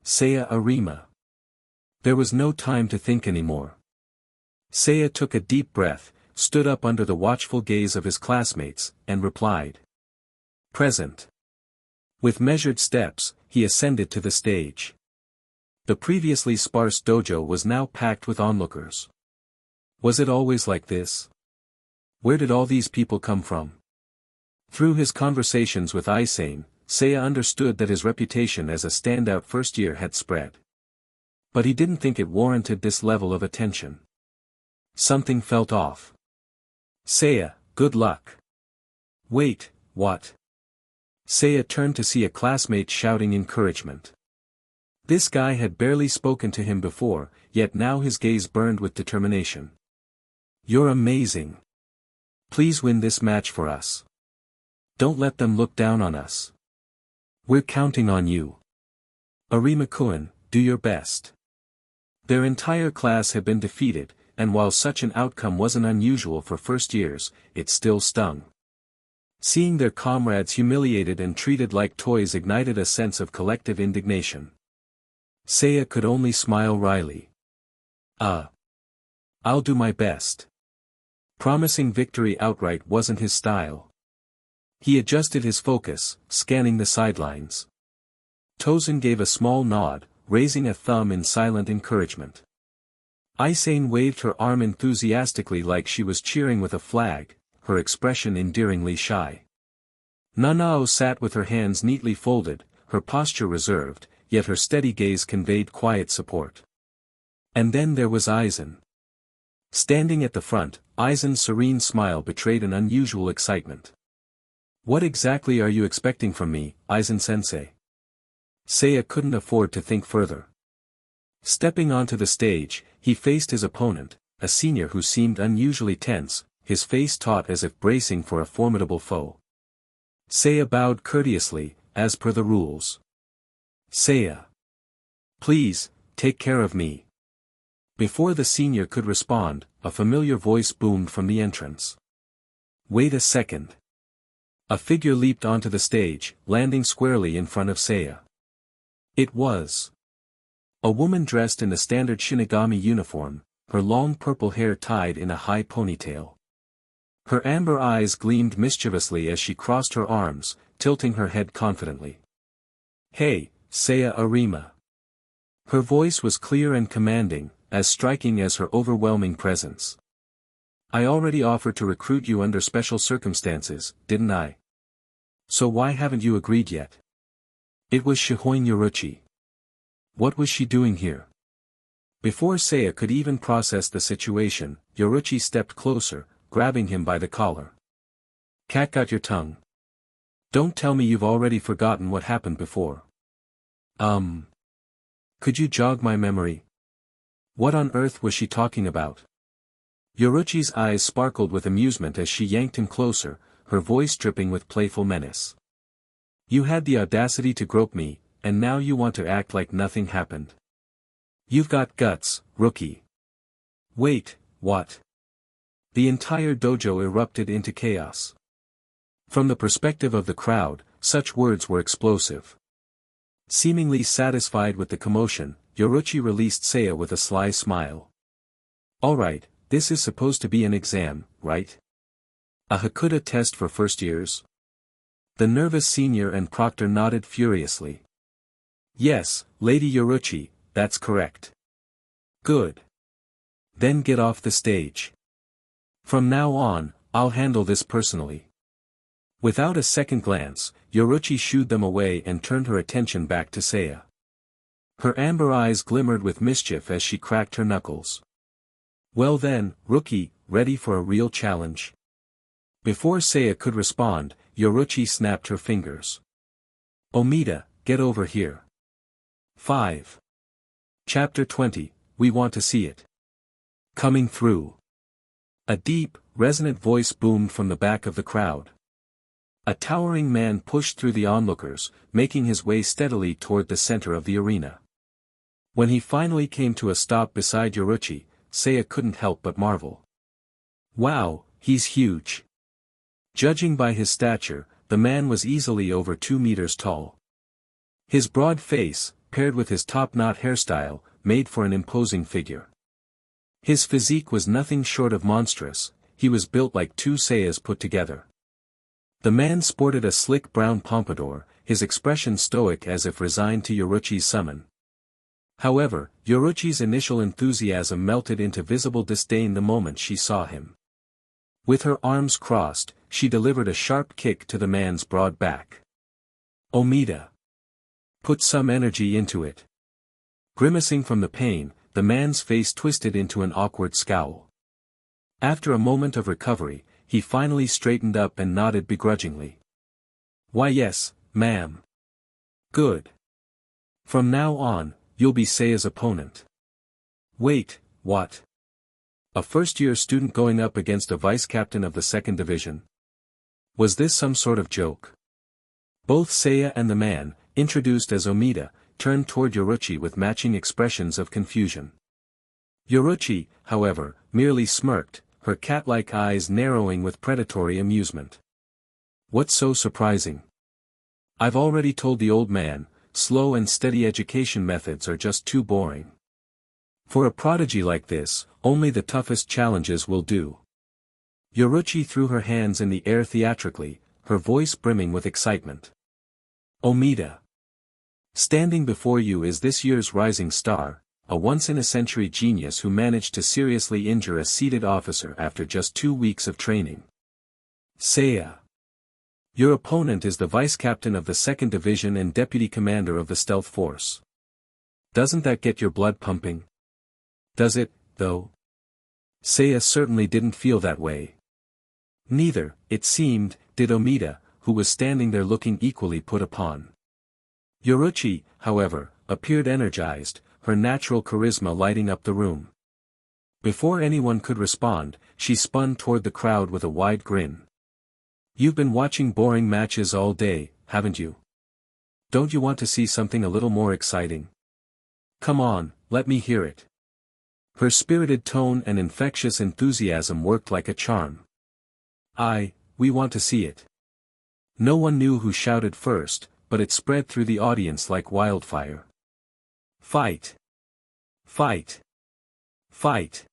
Seiya Arima. There was no time to think anymore. Seiya took a deep breath, stood up under the watchful gaze of his classmates, and replied. Present. With measured steps, he ascended to the stage. The previously sparse dojo was now packed with onlookers. Was it always like this? Where did all these people come from? Through his conversations with Aizen, Seiya understood that his reputation as a standout first year had spread. But he didn't think it warranted this level of attention. Something felt off. Seiya, good luck. Wait, what? Seiya turned to see a classmate shouting encouragement. This guy had barely spoken to him before, yet now his gaze burned with determination. You're amazing. Please win this match for us. Don't let them look down on us. We're counting on you. Arima-kun, do your best. Their entire class had been defeated, and while such an outcome wasn't unusual for first years, it still stung. Seeing their comrades humiliated and treated like toys ignited a sense of collective indignation. Seiya could only smile wryly. I'll do my best. Promising victory outright wasn't his style. He adjusted his focus, scanning the sidelines. Tosen gave a small nod, raising a thumb in silent encouragement. Aizen waved her arm enthusiastically like she was cheering with a flag, her expression endearingly shy. Nanao sat with her hands neatly folded, her posture reserved, yet her steady gaze conveyed quiet support. And then there was Aizen. Standing at the front, Aizen's serene smile betrayed an unusual excitement. What exactly are you expecting from me, Aizen-sensei? Seiya couldn't afford to think further. Stepping onto the stage, he faced his opponent, a senior who seemed unusually tense, his face taut as if bracing for a formidable foe. Seiya bowed courteously, as per the rules. Seiya. Please, take care of me. Before the senior could respond, a familiar voice boomed from the entrance. Wait a second. A figure leaped onto the stage, landing squarely in front of Seiya. It was a woman dressed in the standard Shinigami uniform, her long purple hair tied in a high ponytail. Her amber eyes gleamed mischievously as she crossed her arms, tilting her head confidently. Hey, Seiya Arima. Her voice was clear and commanding, as striking as her overwhelming presence. I already offered to recruit you under special circumstances, didn't I? So why haven't you agreed yet? It was Shihoin Yoruichi. What was she doing here? Before Seiya could even process the situation, Yoruichi stepped closer, grabbing him by the collar. Cat out your tongue. Don't tell me you've already forgotten what happened before. Could you jog my memory? What on earth was she talking about? Yoruichi's eyes sparkled with amusement as she yanked him closer, her voice dripping with playful menace. You had the audacity to grope me, and now you want to act like nothing happened. You've got guts, rookie. Wait, what? The entire dojo erupted into chaos. From the perspective of the crowd, such words were explosive. Seemingly satisfied with the commotion, Yoruichi released Seiya with a sly smile. Alright, this is supposed to be an exam, right? A Hakuda test for first years? The nervous senior and proctor nodded furiously. Yes, Lady Yoruichi, that's correct. Good. Then get off the stage. From now on, I'll handle this personally. Without a second glance, Yoruichi shooed them away and turned her attention back to Seiya. Her amber eyes glimmered with mischief as she cracked her knuckles. Well then, rookie, ready for a real challenge? Before Seiya could respond, Yoruichi snapped her fingers. Omida, get over here. 5. Chapter 20, We Want to See It. Coming through. A deep, resonant voice boomed from the back of the crowd. A towering man pushed through the onlookers, making his way steadily toward the center of the arena. When he finally came to a stop beside Yoruichi, Seiya couldn't help but marvel. Wow, he's huge. Judging by his stature, the man was easily over 2 meters tall. His broad face, paired with his top-knot hairstyle, made for an imposing figure. His physique was nothing short of monstrous, he was built like 2 Seiyas put together. The man sported a slick brown pompadour, his expression stoic as if resigned to Yoruichi's summon. However, Yoruichi's initial enthusiasm melted into visible disdain the moment she saw him. With her arms crossed, she delivered a sharp kick to the man's broad back. Omida. Put some energy into it. Grimacing from the pain, the man's face twisted into an awkward scowl. After a moment of recovery, he finally straightened up and nodded begrudgingly. Why yes, ma'am. Good. From now on, you'll be Seiya's opponent. Wait, what? A first-year student going up against a vice-captain of the second division? Was this some sort of joke? Both Seiya and the man, introduced as Omida, turned toward Yoruichi with matching expressions of confusion. Yoruichi, however, merely smirked, her cat-like eyes narrowing with predatory amusement. What's so surprising? I've already told the old man, slow and steady education methods are just too boring. For a prodigy like this, only the toughest challenges will do. Yoruichi threw her hands in the air theatrically, her voice brimming with excitement. Omida. Standing before you is this year's rising star, a once-in-a-century genius who managed to seriously injure a seated officer after just 2 weeks of training. Seiya. Your opponent is the vice-captain of the 2nd Division and deputy commander of the stealth force. Doesn't that get your blood pumping? Does it, though? Seiya certainly didn't feel that way. Neither, it seemed, did Omida, who was standing there looking equally put upon. Yoruichi, however, appeared energized, her natural charisma lighting up the room. Before anyone could respond, she spun toward the crowd with a wide grin. You've been watching boring matches all day, haven't you? Don't you want to see something a little more exciting? Come on, let me hear it. Her spirited tone and infectious enthusiasm worked like a charm. We want to see it. No one knew who shouted first, but it spread through the audience like wildfire. Fight! Fight! Fight!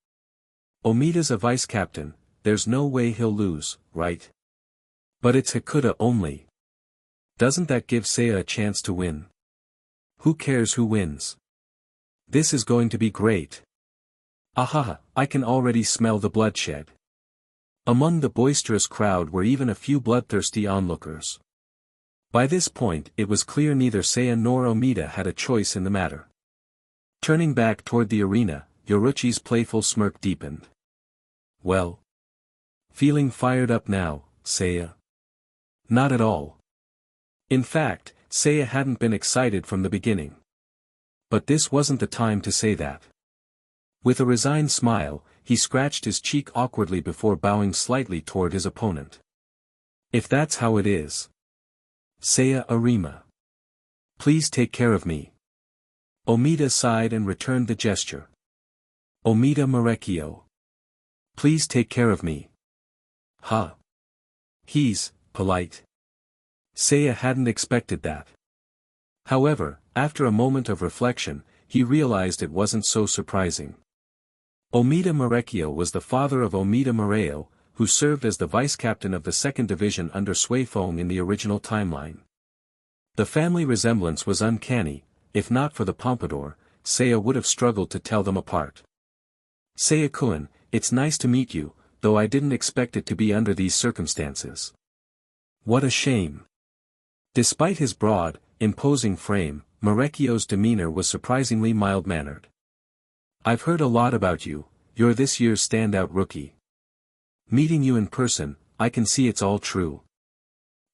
Omida's a vice-captain, there's no way he'll lose, right? But it's Hakuta only. Doesn't that give Seiya a chance to win? Who cares who wins? This is going to be great. Ahaha, I can already smell the bloodshed. Among the boisterous crowd were even a few bloodthirsty onlookers. By this point it was clear neither Seiya nor Omida had a choice in the matter. Turning back toward the arena, Yoruichi's playful smirk deepened. Well? Feeling fired up now, Seiya? Not at all. In fact, Seiya hadn't been excited from the beginning. But this wasn't the time to say that. With a resigned smile, he scratched his cheek awkwardly before bowing slightly toward his opponent. If that's how it is. Seiya Arima. Please take care of me. Omida sighed and returned the gesture. Omida Marekio. Please take care of me. Huh. He's polite. Seiya hadn't expected that. However, after a moment of reflection, he realized it wasn't so surprising. Omida Marekio was the father of Omida Mareo, who served as the vice-captain of the 2nd Division under Suifeng in the original timeline. The family resemblance was uncanny. If not for the pompadour, Seiya would have struggled to tell them apart. Seiya-kun, it's nice to meet you, though I didn't expect it to be under these circumstances. What a shame. Despite his broad, imposing frame, Marekio's demeanor was surprisingly mild-mannered. I've heard a lot about you, you're this year's standout rookie. Meeting you in person, I can see it's all true.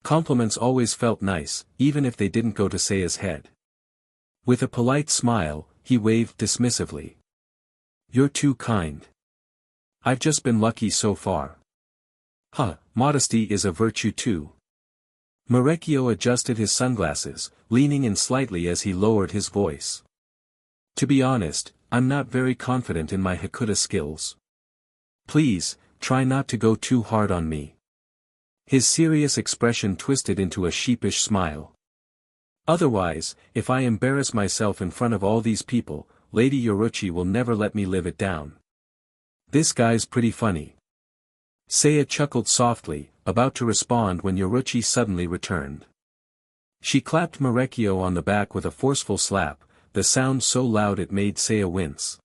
Compliments always felt nice, even if they didn't go to Seiya's head. With a polite smile, he waved dismissively. You're too kind. I've just been lucky so far. Modesty is a virtue too. Marekio adjusted his sunglasses, leaning in slightly as he lowered his voice. To be honest, I'm not very confident in my Hakuta skills. Please, try not to go too hard on me. His serious expression twisted into a sheepish smile. Otherwise, if I embarrass myself in front of all these people, Lady Yoruichi will never let me live it down. This guy's pretty funny. Seiya chuckled softly, about to respond when Yoruichi suddenly returned. She clapped Marekio on the back with a forceful slap, the sound so loud it made Seiya wince.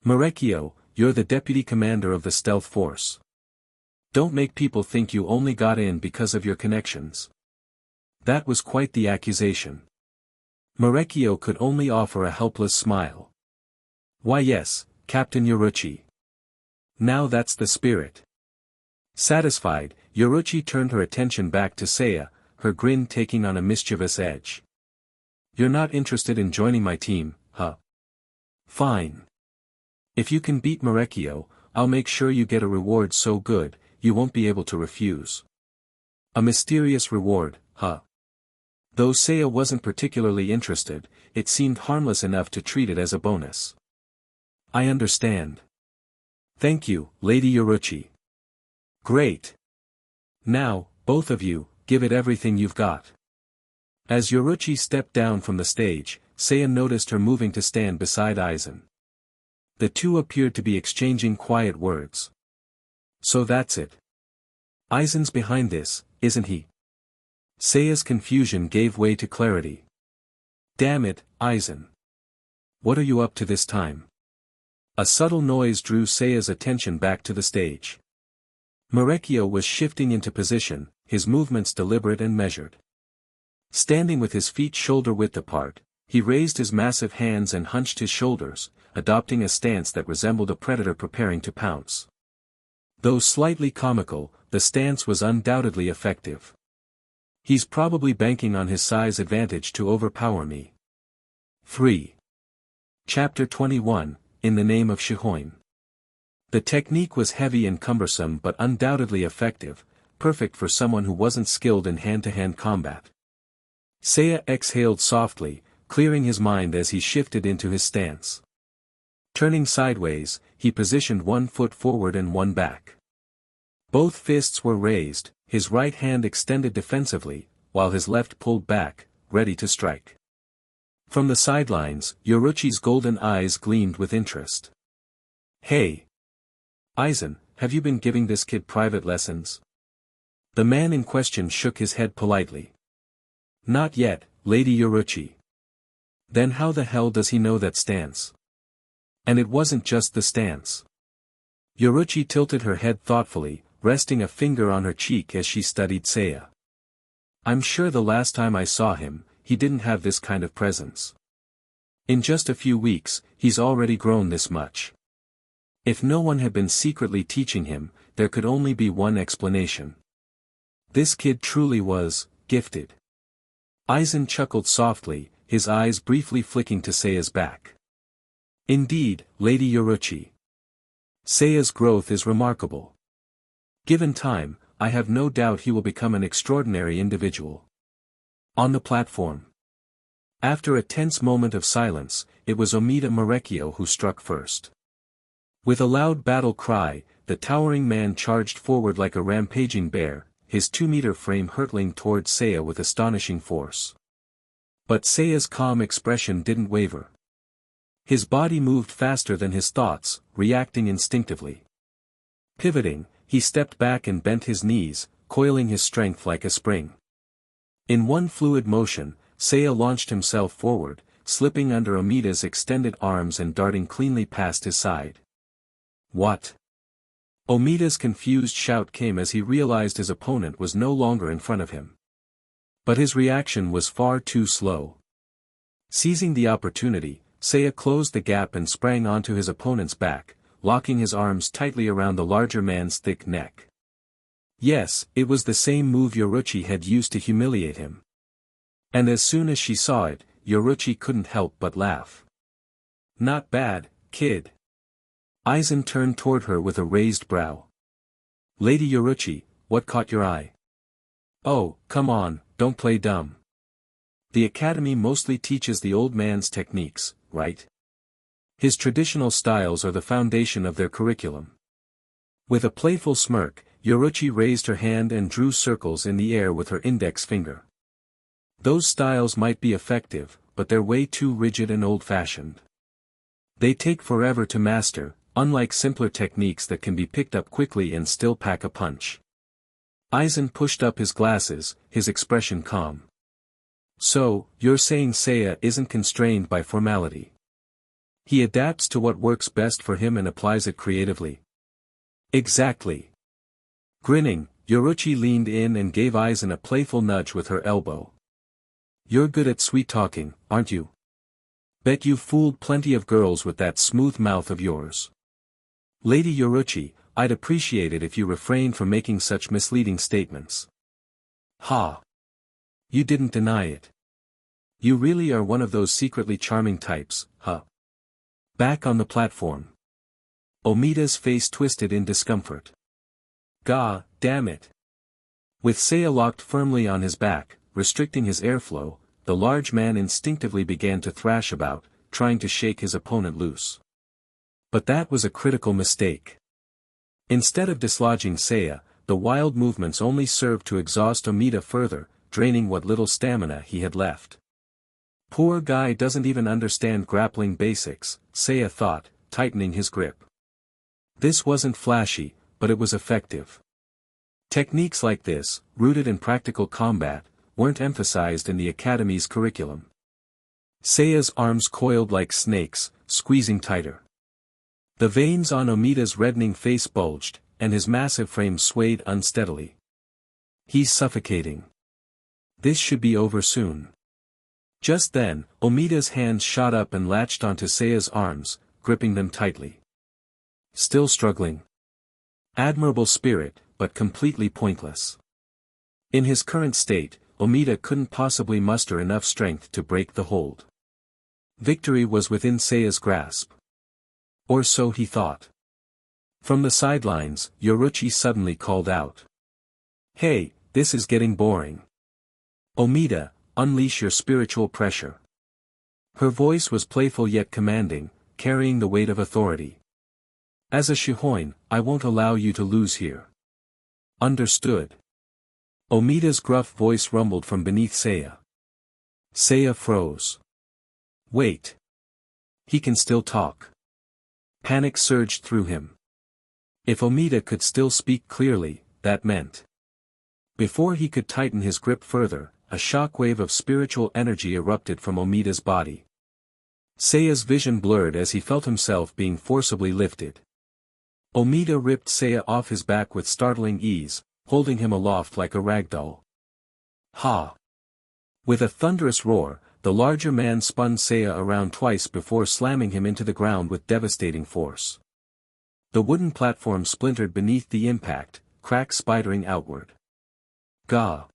Marekio, you're the deputy commander of the stealth force. Don't make people think you only got in because of your connections. That was quite the accusation. Marekio could only offer a helpless smile. Why yes, Captain Yoruichi. Now that's the spirit. Satisfied, Yoruichi turned her attention back to Seiya, her grin taking on a mischievous edge. You're not interested in joining my team, huh? Fine. If you can beat Marekio, I'll make sure you get a reward so good, you won't be able to refuse. A mysterious reward, huh? Though Seiya wasn't particularly interested, it seemed harmless enough to treat it as a bonus. I understand. Thank you, Lady Yoruichi. Great. Now, both of you, give it everything you've got. As Yoruichi stepped down from the stage, Seiya noticed her moving to stand beside Aizen. The two appeared to be exchanging quiet words. So that's it. Aizen's behind this, isn't he? Seiya's confusion gave way to clarity. Damn it, Aizen. What are you up to this time? A subtle noise drew Seiya's attention back to the stage. Marekio was shifting into position, his movements deliberate and measured. Standing with his feet shoulder-width apart, he raised his massive hands and hunched his shoulders, adopting a stance that resembled a predator preparing to pounce. Though slightly comical, the stance was undoubtedly effective. He's probably banking on his size advantage to overpower me. 3. Chapter 21, In the Name of Shihoin. The technique was heavy and cumbersome but undoubtedly effective, perfect for someone who wasn't skilled in hand-to-hand combat. Seiya exhaled softly, clearing his mind as he shifted into his stance. Turning sideways, he positioned one foot forward and one back. Both fists were raised, his right hand extended defensively, while his left pulled back, ready to strike. From the sidelines, Yoruichi's golden eyes gleamed with interest. Hey! Aizen, have you been giving this kid private lessons? The man in question shook his head politely. Not yet, Lady Yoruichi. Then how the hell does he know that stance? And it wasn't just the stance. Yoruichi tilted her head thoughtfully, resting a finger on her cheek as she studied Seiya. I'm sure the last time I saw him, he didn't have this kind of presence. In just a few weeks, he's already grown this much. If no one had been secretly teaching him, there could only be one explanation. This kid truly was gifted. Aizen chuckled softly, his eyes briefly flicking to Seiya's back. Indeed, Lady Yoruichi. Seiya's growth is remarkable. Given time, I have no doubt he will become an extraordinary individual. On the platform. After a tense moment of silence, it was Omida Marekio who struck first. With a loud battle cry, the towering man charged forward like a rampaging bear, his 2-meter frame hurtling towards Seiya with astonishing force. But Seiya's calm expression didn't waver. His body moved faster than his thoughts, reacting instinctively. Pivoting, he stepped back and bent his knees, coiling his strength like a spring. In one fluid motion, Seiya launched himself forward, slipping under Omida's extended arms and darting cleanly past his side. What? Omida's confused shout came as he realized his opponent was no longer in front of him. But his reaction was far too slow. Seizing the opportunity, Seiya closed the gap and sprang onto his opponent's back, locking his arms tightly around the larger man's thick neck. Yes, it was the same move Yoruichi had used to humiliate him. And as soon as she saw it, Yoruichi couldn't help but laugh. Not bad, kid. Aizen turned toward her with a raised brow. Lady Yoruichi, what caught your eye? Oh, come on, don't play dumb. The academy mostly teaches the old man's techniques, right? His traditional styles are the foundation of their curriculum. With a playful smirk, Yoruichi raised her hand and drew circles in the air with her index finger. Those styles might be effective, but they're way too rigid and old-fashioned. They take forever to master, unlike simpler techniques that can be picked up quickly and still pack a punch. Aizen pushed up his glasses, his expression calm. So, you're saying Seiya isn't constrained by formality. He adapts to what works best for him and applies it creatively. Exactly. Grinning, Yoruichi leaned in and gave Aizen a playful nudge with her elbow. You're good at sweet-talking, aren't you? Bet you've fooled plenty of girls with that smooth mouth of yours. Lady Yoruichi, I'd appreciate it if you refrained from making such misleading statements. Ha! You didn't deny it. You really are one of those secretly charming types, huh? Back on the platform. Omida's face twisted in discomfort. God damn it. With Seiya locked firmly on his back, restricting his airflow, the large man instinctively began to thrash about, trying to shake his opponent loose. But that was a critical mistake. Instead of dislodging Seiya, the wild movements only served to exhaust Omida further, draining what little stamina he had left. Poor guy doesn't even understand grappling basics, Seiya thought, tightening his grip. This wasn't flashy, but it was effective. Techniques like this, rooted in practical combat, weren't emphasized in the academy's curriculum. Seiya's arms coiled like snakes, squeezing tighter. The veins on Omida's reddening face bulged, and his massive frame swayed unsteadily. He's suffocating. This should be over soon. Just then, Omida's hands shot up and latched onto Seiya's arms, gripping them tightly. Still struggling. Admirable spirit, but completely pointless. In his current state, Omida couldn't possibly muster enough strength to break the hold. Victory was within Seiya's grasp. Or so he thought. From the sidelines, Yoruichi suddenly called out. Hey, this is getting boring. Omida, unleash your spiritual pressure. Her voice was playful yet commanding, carrying the weight of authority. As a Shihoin, I won't allow you to lose here. Understood. Omida's gruff voice rumbled from beneath Seiya. Seiya froze. Wait. He can still talk. Panic surged through him. If Omida could still speak clearly, that meant. Before he could tighten his grip further, a shockwave of spiritual energy erupted from Omida's body. Seiya's vision blurred as he felt himself being forcibly lifted. Omida ripped Seiya off his back with startling ease, holding him aloft like a ragdoll. Ha! With a thunderous roar, the larger man spun Seiya around twice before slamming him into the ground with devastating force. The wooden platform splintered beneath the impact, cracks spidering outward. Gah!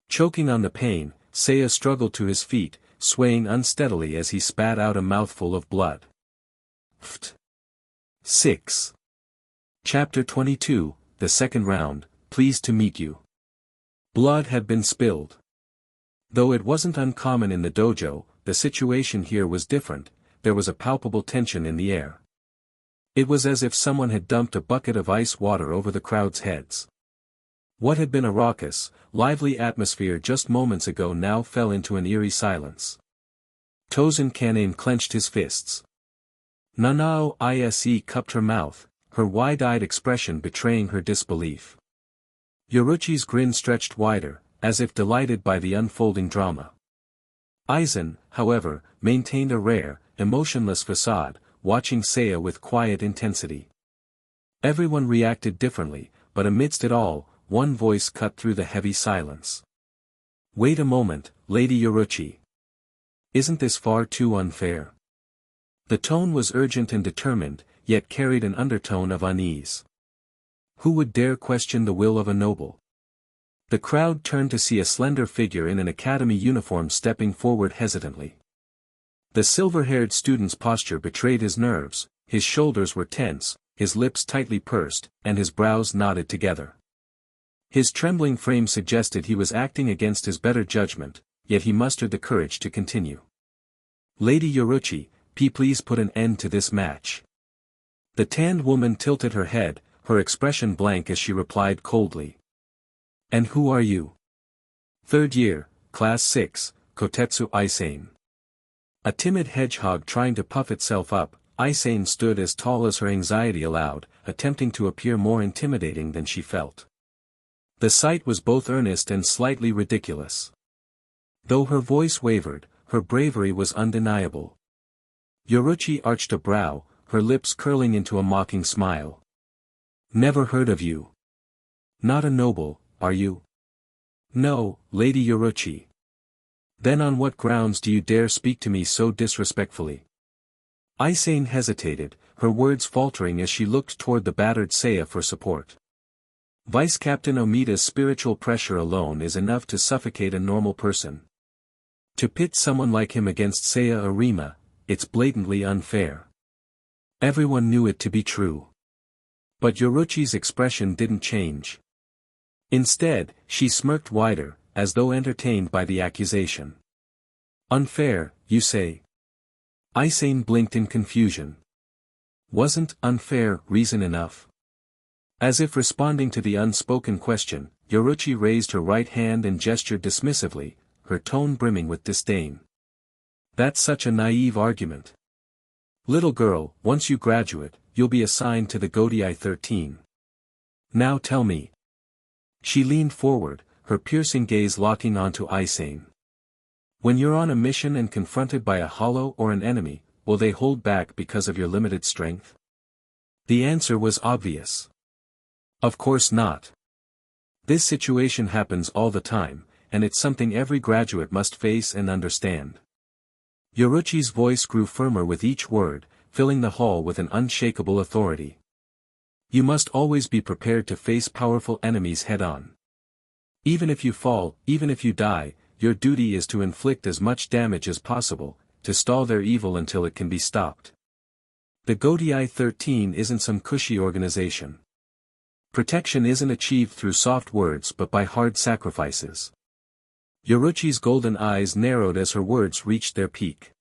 Choking on the pain, Seiya struggled to his feet, swaying unsteadily as he spat out a mouthful of blood. Ft. 6. Chapter 22, The Second Round, Pleased to Meet You. Blood had been spilled. Though it wasn't uncommon in the dojo, the situation here was different, there was a palpable tension in the air. It was as if someone had dumped a bucket of ice water over the crowd's heads. What had been a raucous, lively atmosphere just moments ago now fell into an eerie silence. Tosen and Aizen clenched his fists. Nanao Ise cupped her mouth, her wide-eyed expression betraying her disbelief. Yoruichi's grin stretched wider, as if delighted by the unfolding drama. Aizen, however, maintained a rare, emotionless facade, watching Seiya with quiet intensity. Everyone reacted differently, but amidst it all, one voice cut through the heavy silence. Wait a moment, Lady Yoruichi. Isn't this far too unfair? The tone was urgent and determined, yet carried an undertone of unease. Who would dare question the will of a noble? The crowd turned to see a slender figure in an academy uniform stepping forward hesitantly. The silver-haired student's posture betrayed his nerves, his shoulders were tense, his lips tightly pursed, and his brows knotted together. His trembling frame suggested he was acting against his better judgment, yet he mustered the courage to continue. Lady Yoruichi, please put an end to this match. The tanned woman tilted her head, her expression blank as she replied coldly. And who are you? Third year, Class 6, Kotetsu Aizen. A timid hedgehog trying to puff itself up, Aizen stood as tall as her anxiety allowed, attempting to appear more intimidating than she felt. The sight was both earnest and slightly ridiculous. Though her voice wavered, her bravery was undeniable. Yoruichi arched a brow, her lips curling into a mocking smile. Never heard of you. Not a noble, are you? No, Lady Yoruichi. Then on what grounds do you dare speak to me so disrespectfully? Aizen hesitated, her words faltering as she looked toward the battered Seiya for support. Vice Captain Omida's spiritual pressure alone is enough to suffocate a normal person. To pit someone like him against Seiya Arima, it's blatantly unfair. Everyone knew it to be true. But Yoruichi's expression didn't change. Instead, she smirked wider, as though entertained by the accusation. Unfair, you say? Aizen blinked in confusion. Wasn't unfair reason enough? As if responding to the unspoken question, Yoruichi raised her right hand and gestured dismissively, her tone brimming with disdain. That's such a naive argument. Little girl, once you graduate, you'll be assigned to the Godai 13. Now tell me. She leaned forward, her piercing gaze locking onto Aizen. When you're on a mission and confronted by a hollow or an enemy, will they hold back because of your limited strength? The answer was obvious. Of course not. This situation happens all the time, and it's something every graduate must face and understand. Yoruichi's voice grew firmer with each word, filling the hall with an unshakable authority. You must always be prepared to face powerful enemies head-on. Even if you fall, even if you die, your duty is to inflict as much damage as possible, to stall their evil until it can be stopped. The Godai 13 isn't some cushy organization. Protection isn't achieved through soft words but by hard sacrifices. Yoruichi's golden eyes narrowed as her words reached their peak.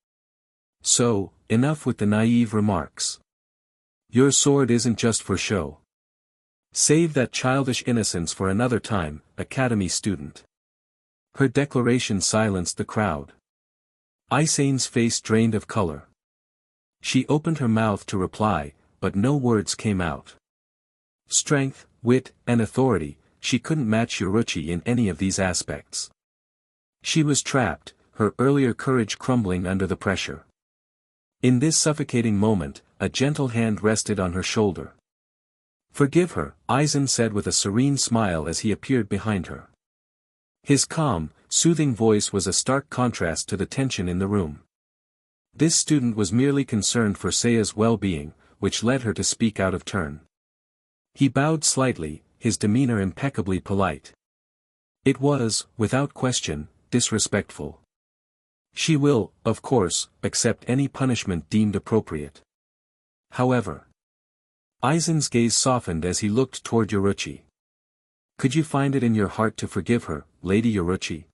So, enough with the naive remarks. Your sword isn't just for show. Save that childish innocence for another time, academy student. Her declaration silenced the crowd. Aizen's face drained of color. She opened her mouth to reply, but no words came out. Strength, wit, and authority, she couldn't match Yoruichi in any of these aspects. She was trapped, her earlier courage crumbling under the pressure. In this suffocating moment, a gentle hand rested on her shoulder. Forgive her, Aizen said with a serene smile as he appeared behind her. His calm, soothing voice was a stark contrast to the tension in the room. This student was merely concerned for Seiya's well-being, which led her to speak out of turn. He bowed slightly, his demeanor impeccably polite. It was, without question, disrespectful. She will, of course, accept any punishment deemed appropriate. However, Aizen's gaze softened as he looked toward Yoruichi. Could you find it in your heart to forgive her, Lady Yoruichi?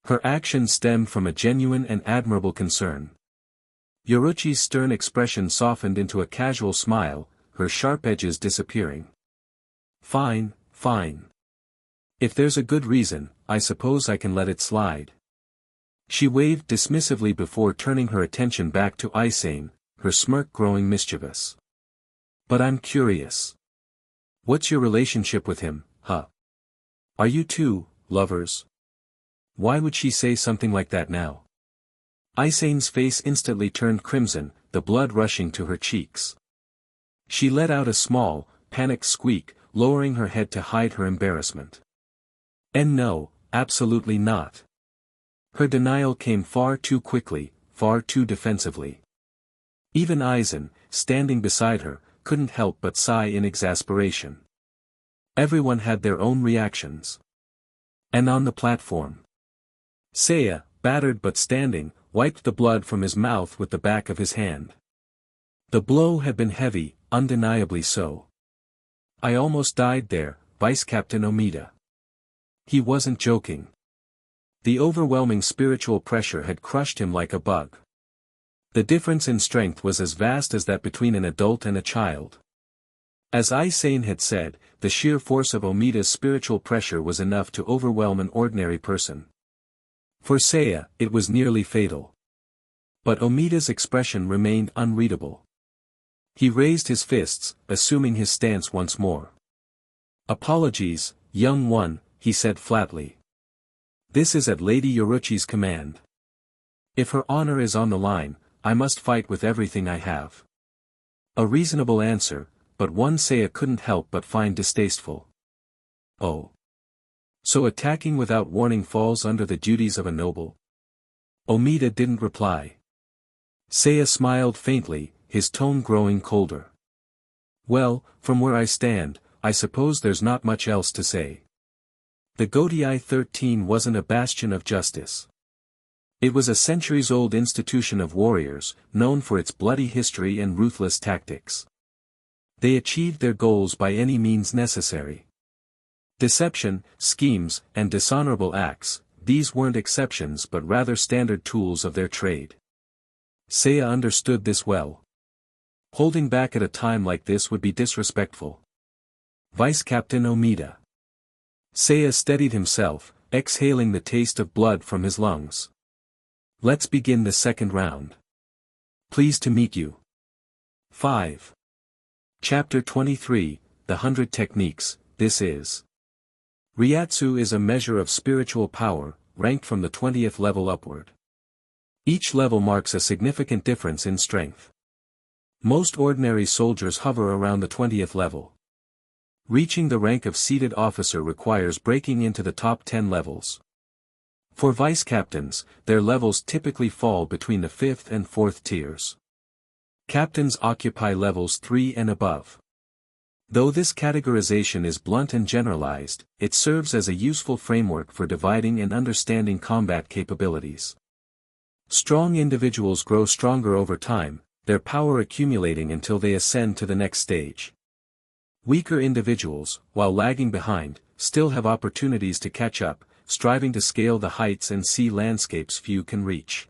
Her action stemmed from a genuine and admirable concern. Yoruichi's stern expression softened into a casual smile, her sharp edges disappearing. Fine, fine. If there's a good reason, I suppose I can let it slide. She waved dismissively before turning her attention back to Aizen, her smirk growing mischievous. But I'm curious. What's your relationship with him, huh? Are you two, lovers? Why would she say something like that now? Aizen's face instantly turned crimson, the blood rushing to her cheeks. She let out a small, panicked squeak, lowering her head to hide her embarrassment. And no, absolutely not. Her denial came far too quickly, far too defensively. Even Aizen, standing beside her, couldn't help but sigh in exasperation. Everyone had their own reactions. And on the platform, Seiya, battered but standing, wiped the blood from his mouth with the back of his hand. The blow had been heavy, undeniably so. I almost died there, Vice Captain Omida. He wasn't joking. The overwhelming spiritual pressure had crushed him like a bug. The difference in strength was as vast as that between an adult and a child. As Aizen had said, the sheer force of Omida's spiritual pressure was enough to overwhelm an ordinary person. For Seiya, it was nearly fatal. But Omida's expression remained unreadable. He raised his fists, assuming his stance once more. Apologies, young one, he said flatly. This is at Lady Yoruichi's command. If her honor is on the line, I must fight with everything I have. A reasonable answer, but one Seiya couldn't help but find distasteful. Oh. So attacking without warning falls under the duties of a noble? Omida didn't reply. Seiya smiled faintly, his tone growing colder. Well, from where I stand, I suppose there's not much else to say. The Gotei 13 wasn't a bastion of justice. It was a centuries-old institution of warriors, known for its bloody history and ruthless tactics. They achieved their goals by any means necessary. Deception, schemes, and dishonorable acts, these weren't exceptions but rather standard tools of their trade. Seiya understood this well. Holding back at a time like this would be disrespectful. Vice Captain Omida. Seiya steadied himself, exhaling the taste of blood from his lungs. Let's begin the second round. Pleased to meet you. 5. Chapter 23, The 100 Techniques, this is. Ryatsu is a measure of spiritual power, ranked from the 20th level upward. Each level marks a significant difference in strength. Most ordinary soldiers hover around the 20th level. Reaching the rank of seated officer requires breaking into the top 10 levels. For vice captains, their levels typically fall between the 5th and 4th tiers. Captains occupy levels 3 and above. Though this categorization is blunt and generalized, it serves as a useful framework for dividing and understanding combat capabilities. Strong individuals grow stronger over time, their power accumulating until they ascend to the next stage. Weaker individuals, while lagging behind, still have opportunities to catch up, striving to scale the heights and see landscapes few can reach.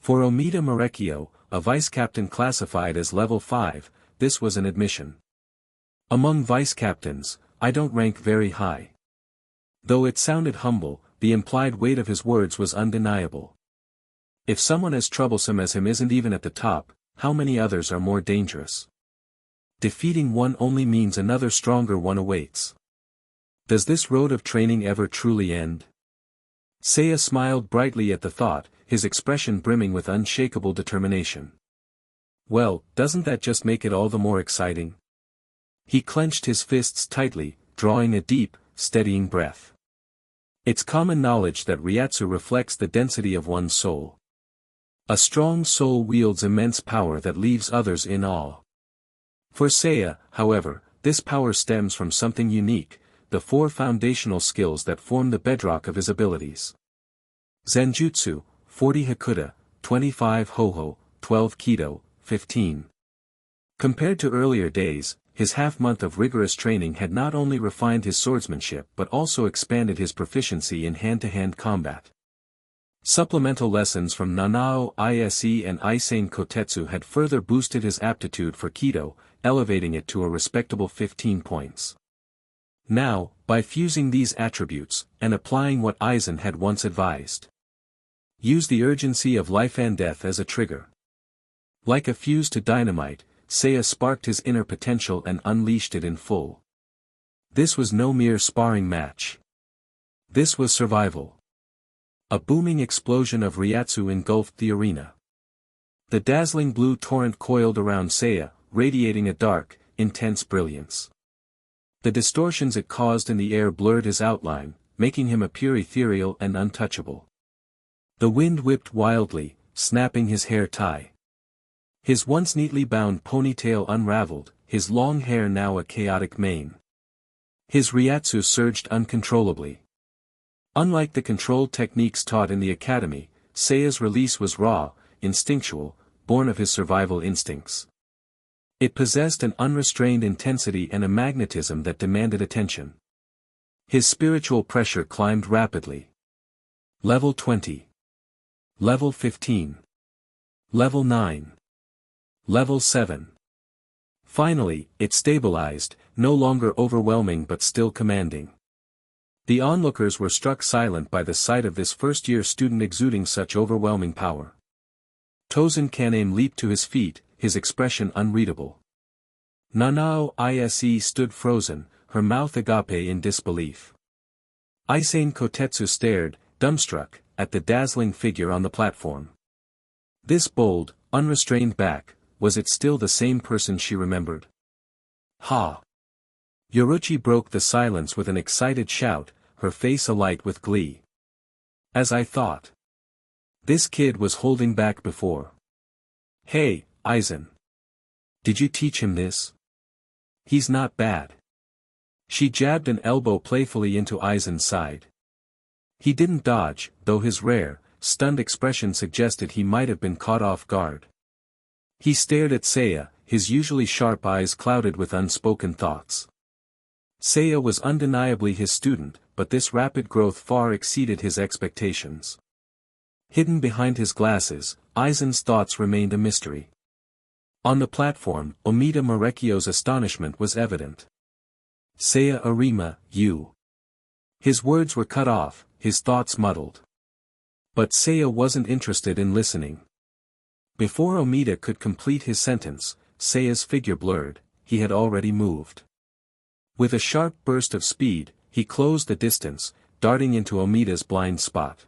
For Omida Marecchio, a vice-captain classified as level 5, this was an admission. Among vice-captains, I don't rank very high. Though it sounded humble, the implied weight of his words was undeniable. If someone as troublesome as him isn't even at the top, how many others are more dangerous? Defeating one only means another stronger one awaits. Does this road of training ever truly end? Seiya smiled brightly at the thought, his expression brimming with unshakable determination. Well, doesn't that just make it all the more exciting? He clenched his fists tightly, drawing a deep, steadying breath. It's common knowledge that Ryatsu reflects the density of one's soul. A strong soul wields immense power that leaves others in awe. For Seiya, however, this power stems from something unique, the 4 foundational skills that form the bedrock of his abilities. Zenjutsu, 40 Hakuda, 25 Hoho, 12 Kido, 15. Compared to earlier days, his half-month of rigorous training had not only refined his swordsmanship but also expanded his proficiency in hand-to-hand combat. Supplemental lessons from Nanao Ise and Aizen Kotetsu had further boosted his aptitude for Kido, elevating it to a respectable 15 points. Now, by fusing these attributes, and applying what Aizen had once advised. Use the urgency of life and death as a trigger. Like a fuse to dynamite, Seiya sparked his inner potential and unleashed it in full. This was no mere sparring match. This was survival. A booming explosion of Ryatsu engulfed the arena. The dazzling blue torrent coiled around Seiya, radiating a dark, intense brilliance. The distortions it caused in the air blurred his outline, making him appear ethereal and untouchable. The wind whipped wildly, snapping his hair tie. His once neatly bound ponytail unraveled, his long hair now a chaotic mane. His Ryatsu surged uncontrollably. Unlike the controlled techniques taught in the academy, Seiya's release was raw, instinctual, born of his survival instincts. It possessed an unrestrained intensity and a magnetism that demanded attention. His spiritual pressure climbed rapidly. Level 20. Level 15. Level 9. Level 7. Finally, it stabilized, no longer overwhelming but still commanding. The onlookers were struck silent by the sight of this first-year student exuding such overwhelming power. Tosen and Aizen leaped to his feet, his expression unreadable. Nanao Ise stood frozen, her mouth agape in disbelief. Aizen Kotetsu stared, dumbstruck, at the dazzling figure on the platform. This bold, unrestrained back, was it still the same person she remembered? Ha! Yoruichi broke the silence with an excited shout, her face alight with glee. As I thought. This kid was holding back before. Hey, Aizen. Did you teach him this? He's not bad. She jabbed an elbow playfully into Aizen's side. He didn't dodge, though his rare, stunned expression suggested he might have been caught off guard. He stared at Seiya, his usually sharp eyes clouded with unspoken thoughts. Seiya was undeniably his student, but this rapid growth far exceeded his expectations. Hidden behind his glasses, Aizen's thoughts remained a mystery. On the platform, Omida Marekio's astonishment was evident. "Seiya Arima, you." His words were cut off, his thoughts muddled. But Seiya wasn't interested in listening. Before Omida could complete his sentence, Seiya's figure blurred, he had already moved. With a sharp burst of speed, he closed the distance, darting into Omida's blind spot.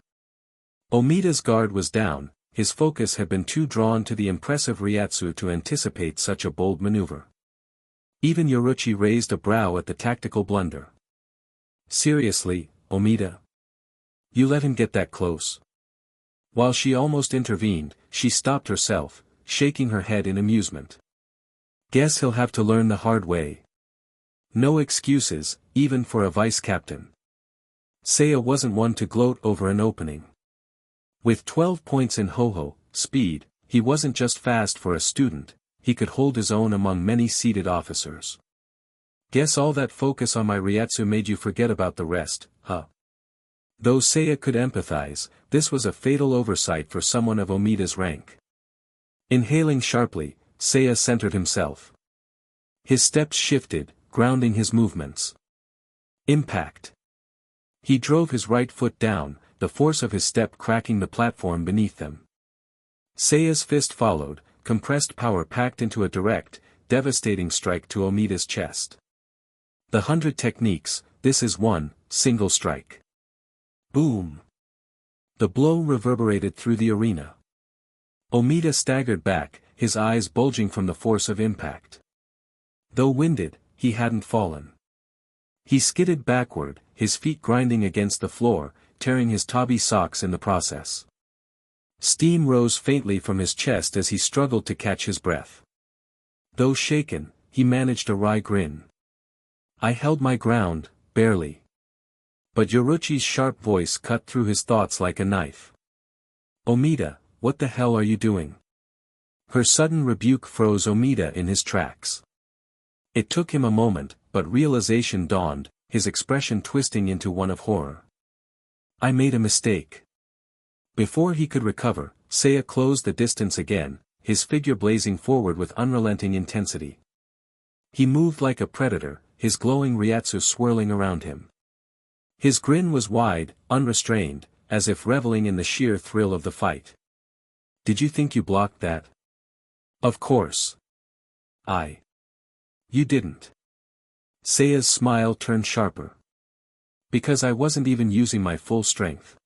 Omida's guard was down, his focus had been too drawn to the impressive Ryatsu to anticipate such a bold maneuver. Even Yoruichi raised a brow at the tactical blunder. "Seriously, Omida? You let him get that close?" While she almost intervened, she stopped herself, shaking her head in amusement. "Guess he'll have to learn the hard way. No excuses, even for a vice-captain." Seiya wasn't one to gloat over an opening. With 12 points in ho-ho, speed, he wasn't just fast for a student, he could hold his own among many seated officers. "Guess all that focus on my Ryatsu made you forget about the rest, huh?" Though Seiya could empathize, this was a fatal oversight for someone of Omida's rank. Inhaling sharply, Seiya centered himself. His steps shifted, grounding his movements. Impact. He drove his right foot down, the force of his step cracking the platform beneath them. Seiya's fist followed, compressed power packed into a direct, devastating strike to Omida's chest. The 100 techniques, this is one, single strike. Boom! The blow reverberated through the arena. Omida staggered back, his eyes bulging from the force of impact. Though winded, he hadn't fallen. He skidded backward, his feet grinding against the floor, tearing his tabi socks in the process. Steam rose faintly from his chest as he struggled to catch his breath. Though shaken, he managed a wry grin. "I held my ground, barely." But Yoruichi's sharp voice cut through his thoughts like a knife. "Omida, what the hell are you doing?" Her sudden rebuke froze Omida in his tracks. It took him a moment, but realization dawned, his expression twisting into one of horror. "I made a mistake." Before he could recover, Seiya closed the distance again, his figure blazing forward with unrelenting intensity. He moved like a predator, his glowing Ryatsu swirling around him. His grin was wide, unrestrained, as if reveling in the sheer thrill of the fight. "Did you think you blocked that?" "Of course. You didn't." Seiya's smile turned sharper. "Because I wasn't even using my full strength.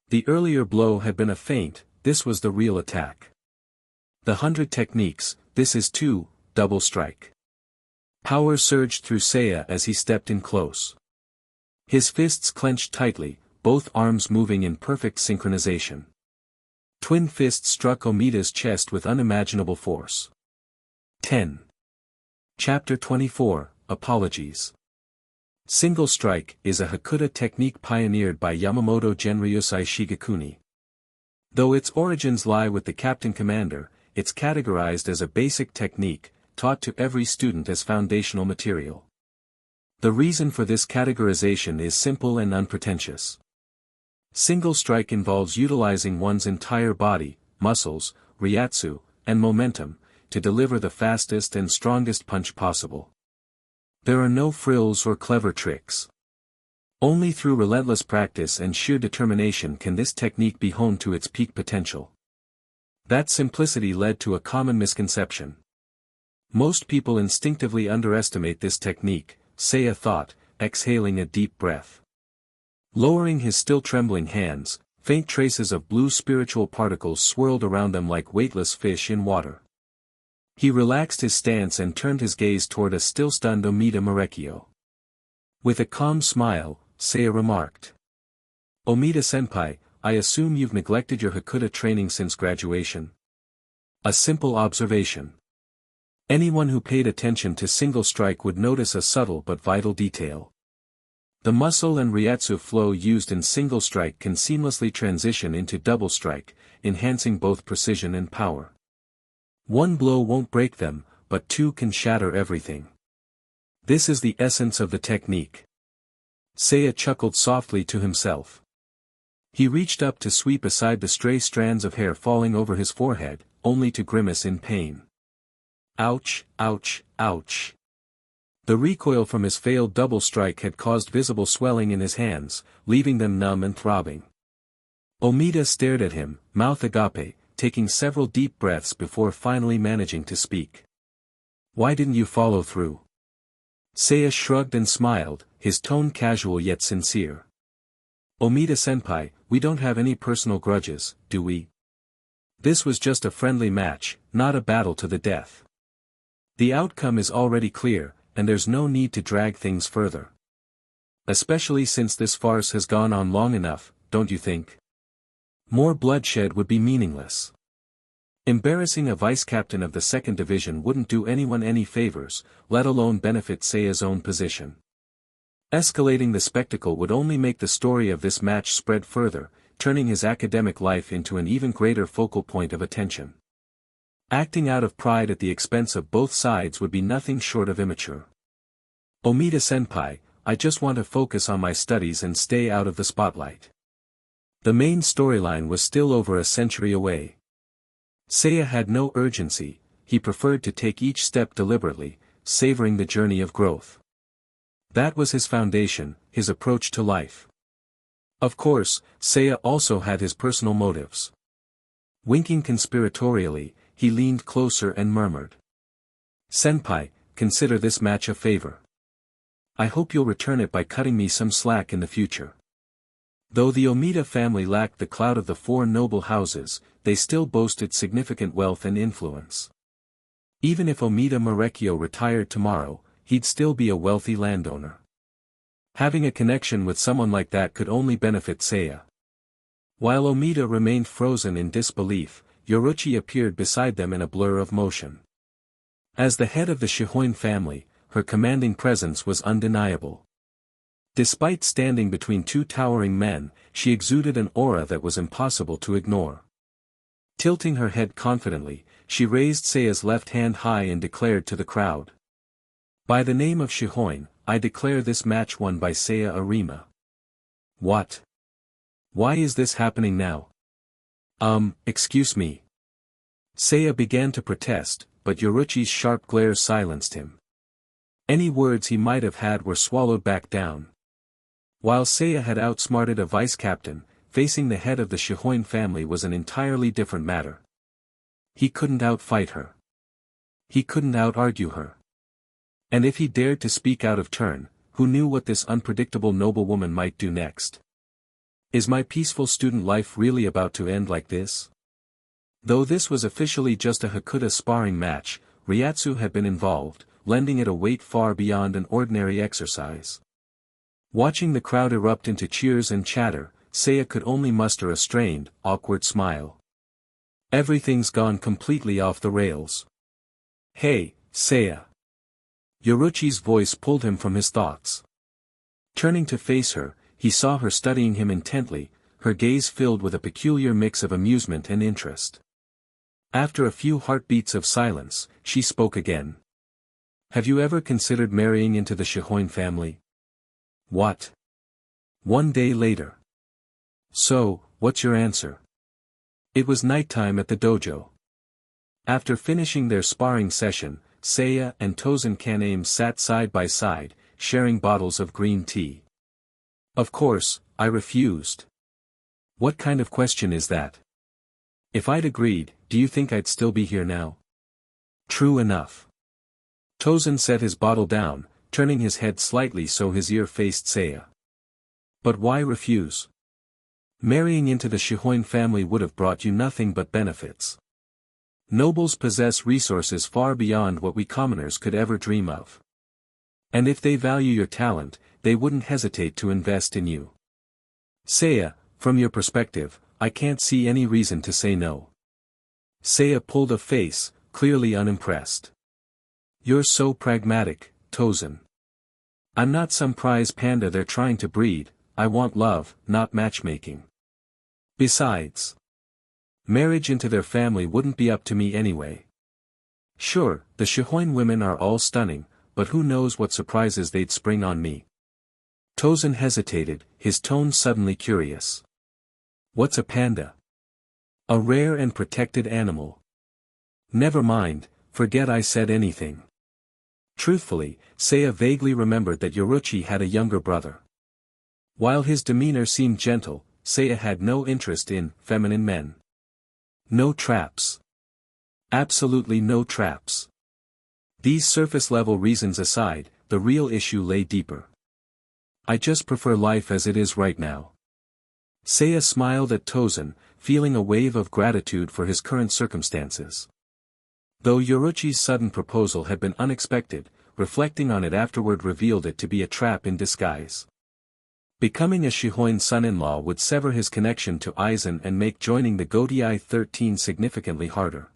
The earlier blow had been a feint, this was the real attack. The 100 techniques, this is two, double strike." Power surged through Seiya as he stepped in close. His fists clenched tightly, both arms moving in perfect synchronization. Twin fists struck Omida's chest with unimaginable force. 10. Chapter 24, Apologies. Single strike is a Hakuta technique pioneered by Yamamoto Genryusai Shigekuni. Though its origins lie with the captain commander, it's categorized as a basic technique, taught to every student as foundational material. The reason for this categorization is simple and unpretentious. Single strike involves utilizing one's entire body, muscles, Ryatsu, and momentum, to deliver the fastest and strongest punch possible. There are no frills or clever tricks. Only through relentless practice and sheer determination can this technique be honed to its peak potential. That simplicity led to a common misconception. Most people instinctively underestimate this technique, Seiya thought, exhaling a deep breath. Lowering his still trembling hands, faint traces of blue spiritual particles swirled around them like weightless fish in water. He relaxed his stance and turned his gaze toward a still-stunned Omida Marekio. With a calm smile, Seiya remarked. "Omida-senpai, I assume you've neglected your Hakuta training since graduation?" "A simple observation." Anyone who paid attention to single strike would notice a subtle but vital detail. The muscle and ryatsu flow used in single strike can seamlessly transition into double strike, enhancing both precision and power. One blow won't break them, but two can shatter everything. This is the essence of the technique. Seiya chuckled softly to himself. He reached up to sweep aside the stray strands of hair falling over his forehead, only to grimace in pain. Ouch, ouch, ouch. The recoil from his failed double strike had caused visible swelling in his hands, leaving them numb and throbbing. Omida stared at him, mouth agape, taking several deep breaths before finally managing to speak. Why didn't you follow through? Seiya shrugged and smiled, his tone casual yet sincere. Omida-senpai, we don't have any personal grudges, do we? This was just a friendly match, not a battle to the death. The outcome is already clear, and there's no need to drag things further. Especially since this farce has gone on long enough, don't you think? More bloodshed would be meaningless. Embarrassing a vice-captain of the second division wouldn't do anyone any favors, let alone benefit Seiya's own position. Escalating the spectacle would only make the story of this match spread further, turning his academic life into an even greater focal point of attention. Acting out of pride at the expense of both sides would be nothing short of immature. Omida-senpai, I just want to focus on my studies and stay out of the spotlight. The main storyline was still over a century away. Seiya had no urgency, he preferred to take each step deliberately, savoring the journey of growth. That was his foundation, his approach to life. Of course, Seiya also had his personal motives. Winking conspiratorially, he leaned closer and murmured. Senpai, consider this match a favor. I hope you'll return it by cutting me some slack in the future. Though the Omida family lacked the clout of the four noble houses, they still boasted significant wealth and influence. Even if Omida Marecchio retired tomorrow, he'd still be a wealthy landowner. Having a connection with someone like that could only benefit Seiya. While Omida remained frozen in disbelief, Yoruichi appeared beside them in a blur of motion. As the head of the Shihoin family, her commanding presence was undeniable. Despite standing between two towering men, she exuded an aura that was impossible to ignore. Tilting her head confidently, she raised Seiya's left hand high and declared to the crowd. By the name of Shihoin, I declare this match won by Seiya Arima. What? Why is this happening now? Excuse me. Seiya began to protest, but Yoruichi's sharp glare silenced him. Any words he might have had were swallowed back down. While Seiya had outsmarted a vice-captain, facing the head of the Shihoin family was an entirely different matter. He couldn't outfight her. He couldn't out-argue her. And if he dared to speak out of turn, who knew what this unpredictable noblewoman might do next? Is my peaceful student life really about to end like this? Though this was officially just a Hakuta sparring match, Ryatsu had been involved, lending it a weight far beyond an ordinary exercise. Watching the crowd erupt into cheers and chatter, Seiya could only muster a strained, awkward smile. Everything's gone completely off the rails. Hey, Seiya. Yoruichi's voice pulled him from his thoughts. Turning to face her, he saw her studying him intently, her gaze filled with a peculiar mix of amusement and interest. After a few heartbeats of silence, she spoke again. Have you ever considered marrying into the Shihoin family? What? One day later. So, what's your answer? It was nighttime at the dojo. After finishing their sparring session, Seiya and Tosen and Aizen sat side by side, sharing bottles of green tea. Of course, I refused. What kind of question is that? If I'd agreed, do you think I'd still be here now? True enough. Tosen set his bottle down, turning his head slightly so his ear faced Seiya. But why refuse? Marrying into the Shihoin family would have brought you nothing but benefits. Nobles possess resources far beyond what we commoners could ever dream of. And if they value your talent, they wouldn't hesitate to invest in you. Seiya, from your perspective, I can't see any reason to say no. Seiya pulled a face, clearly unimpressed. You're so pragmatic, Tosen. I'm not some prize panda they're trying to breed, I want love, not matchmaking. Besides, marriage into their family wouldn't be up to me anyway. Sure, the Shihoin women are all stunning, but who knows what surprises they'd spring on me. Tosen hesitated, his tone suddenly curious. What's a panda? A rare and protected animal. Never mind, forget I said anything. Truthfully, Seiya vaguely remembered that Yoruichi had a younger brother. While his demeanor seemed gentle, Seiya had no interest in feminine men. No traps. Absolutely no traps. These surface-level reasons aside, the real issue lay deeper. I just prefer life as it is right now. Seiya smiled at Tosen, feeling a wave of gratitude for his current circumstances. Though Yoruichi's sudden proposal had been unexpected, reflecting on it afterward revealed it to be a trap in disguise. Becoming a Shihoin son-in-law would sever his connection to Aizen and make joining the Gotei 13 significantly harder.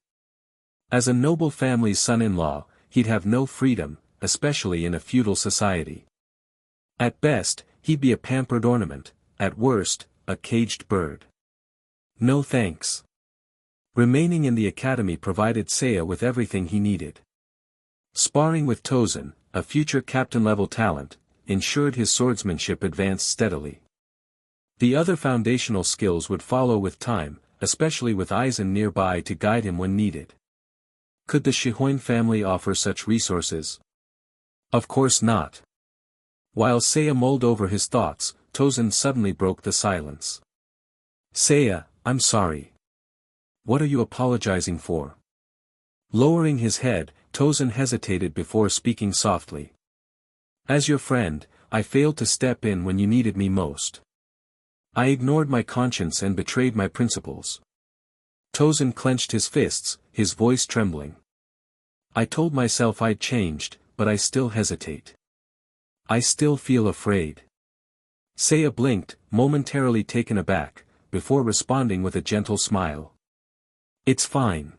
As a noble family's son-in-law, he'd have no freedom, especially in a feudal society. At best, he'd be a pampered ornament, at worst, a caged bird. No thanks. Remaining in the academy provided Seiya with everything he needed. Sparring with Tosen, a future captain-level talent, ensured his swordsmanship advanced steadily. The other foundational skills would follow with time, especially with Aizen nearby to guide him when needed. Could the Shihoin family offer such resources? Of course not. While Seiya mulled over his thoughts, Tosen suddenly broke the silence. Seiya, I'm sorry. What are you apologizing for? Lowering his head, Tosen hesitated before speaking softly. As your friend, I failed to step in when you needed me most. I ignored my conscience and betrayed my principles. Tosen clenched his fists, his voice trembling. I told myself I'd changed, but I still hesitate. I still feel afraid. Seiya blinked, momentarily taken aback, before responding with a gentle smile. It's fine.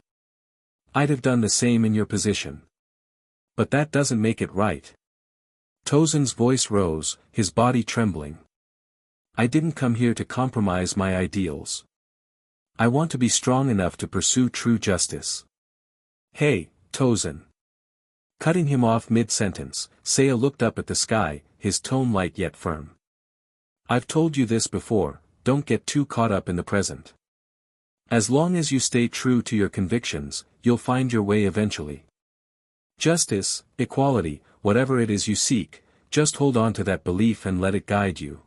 I'd have done the same in your position. But that doesn't make it right. Tosen's voice rose, his body trembling. I didn't come here to compromise my ideals. I want to be strong enough to pursue true justice. Hey, Tosen. Cutting him off mid-sentence, Seiya looked up at the sky, his tone light yet firm. I've told you this before, don't get too caught up in the present. As long as you stay true to your convictions, you'll find your way eventually. Justice, equality, whatever it is you seek, just hold on to that belief and let it guide you.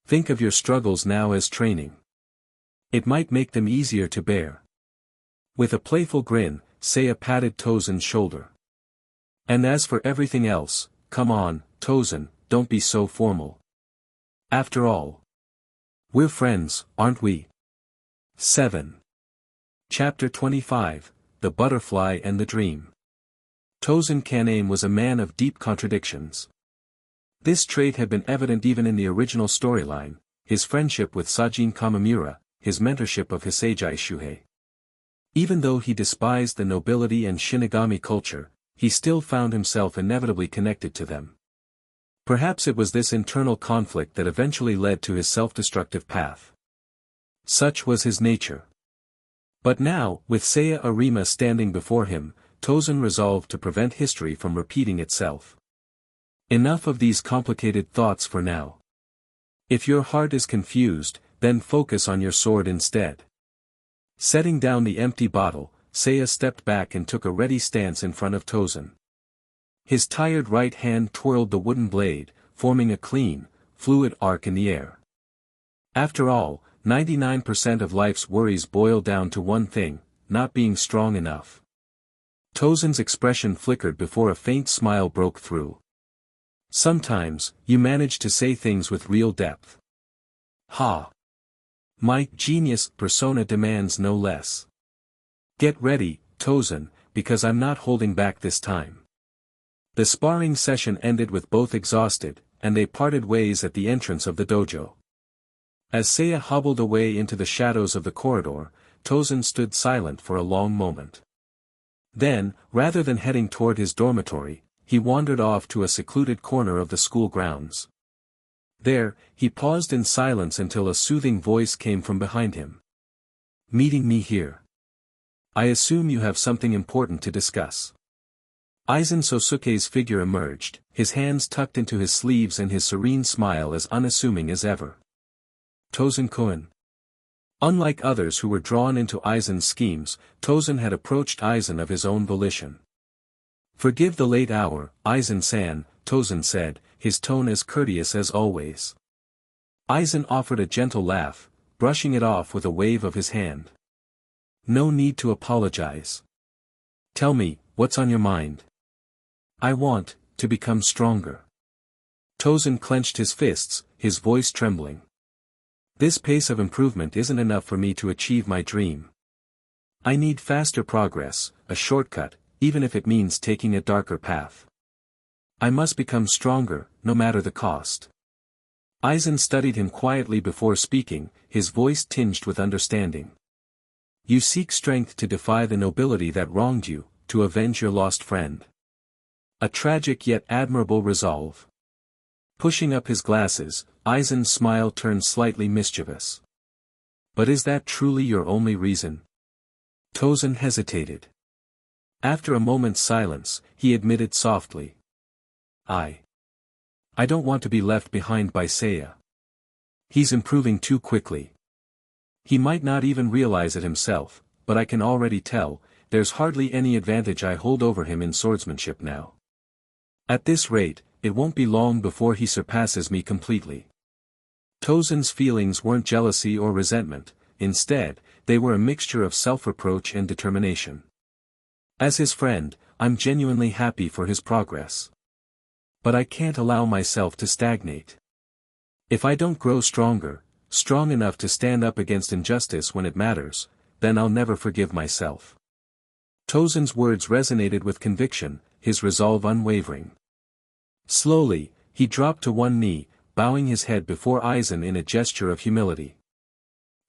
Think of your struggles now as training. It might make them easier to bear. With a playful grin, Seiya patted Tosen's shoulder. And as for everything else, come on, Tosen, don't be so formal. After all, we're friends, aren't we? 7. Chapter 25, The Butterfly and the Dream. Tosen Kaname was a man of deep contradictions. This trait had been evident even in the original storyline, his friendship with Sajin Kamamura, his mentorship of Hisagi Shuhei. Even though he despised the nobility and Shinigami culture, he still found himself inevitably connected to them. Perhaps it was this internal conflict that eventually led to his self-destructive path. Such was his nature. But now, with Seiya Arima standing before him, Tosen resolved to prevent history from repeating itself. Enough of these complicated thoughts for now. If your heart is confused, then focus on your sword instead. Setting down the empty bottle, Seiya stepped back and took a ready stance in front of Tosen. His tired right hand twirled the wooden blade, forming a clean, fluid arc in the air. After all, 99% of life's worries boil down to one thing, not being strong enough. Tosen's expression flickered before a faint smile broke through. Sometimes, you manage to say things with real depth. Ha! My genius persona demands no less. Get ready, Tosen, because I'm not holding back this time. The sparring session ended with both exhausted, and they parted ways at the entrance of the dojo. As Seiya hobbled away into the shadows of the corridor, Tosen stood silent for a long moment. Then, rather than heading toward his dormitory, he wandered off to a secluded corner of the school grounds. There, he paused in silence until a soothing voice came from behind him. "Meeting me here. I assume you have something important to discuss." Aizen Sōsuke's figure emerged, his hands tucked into his sleeves and his serene smile as unassuming as ever. Tosen-kun. Unlike others who were drawn into Aizen's schemes, Tosen had approached Aizen of his own volition. "Forgive the late hour, Aizen-san," Tosen said, his tone as courteous as always. Aizen offered a gentle laugh, brushing it off with a wave of his hand. "No need to apologize. Tell me, what's on your mind?" "I want to become stronger." Tosen clenched his fists, his voice trembling. "This pace of improvement isn't enough for me to achieve my dream. I need faster progress, a shortcut, even if it means taking a darker path. I must become stronger, no matter the cost." Aizen studied him quietly before speaking, his voice tinged with understanding. "You seek strength to defy the nobility that wronged you, to avenge your lost friend. A tragic yet admirable resolve." Pushing up his glasses, Aizen's smile turned slightly mischievous. "But is that truly your only reason?" Tosen hesitated. After a moment's silence, he admitted softly. I don't want to be left behind by Seiya. He's improving too quickly. He might not even realize it himself, but I can already tell, there's hardly any advantage I hold over him in swordsmanship now. At this rate, it won't be long before he surpasses me completely." Tosen's feelings weren't jealousy or resentment, instead, they were a mixture of self-reproach and determination. "As his friend, I'm genuinely happy for his progress. But I can't allow myself to stagnate. If I don't grow stronger, strong enough to stand up against injustice when it matters, then I'll never forgive myself." Tosen's words resonated with conviction, his resolve unwavering. Slowly, he dropped to one knee, bowing his head before Aizen in a gesture of humility.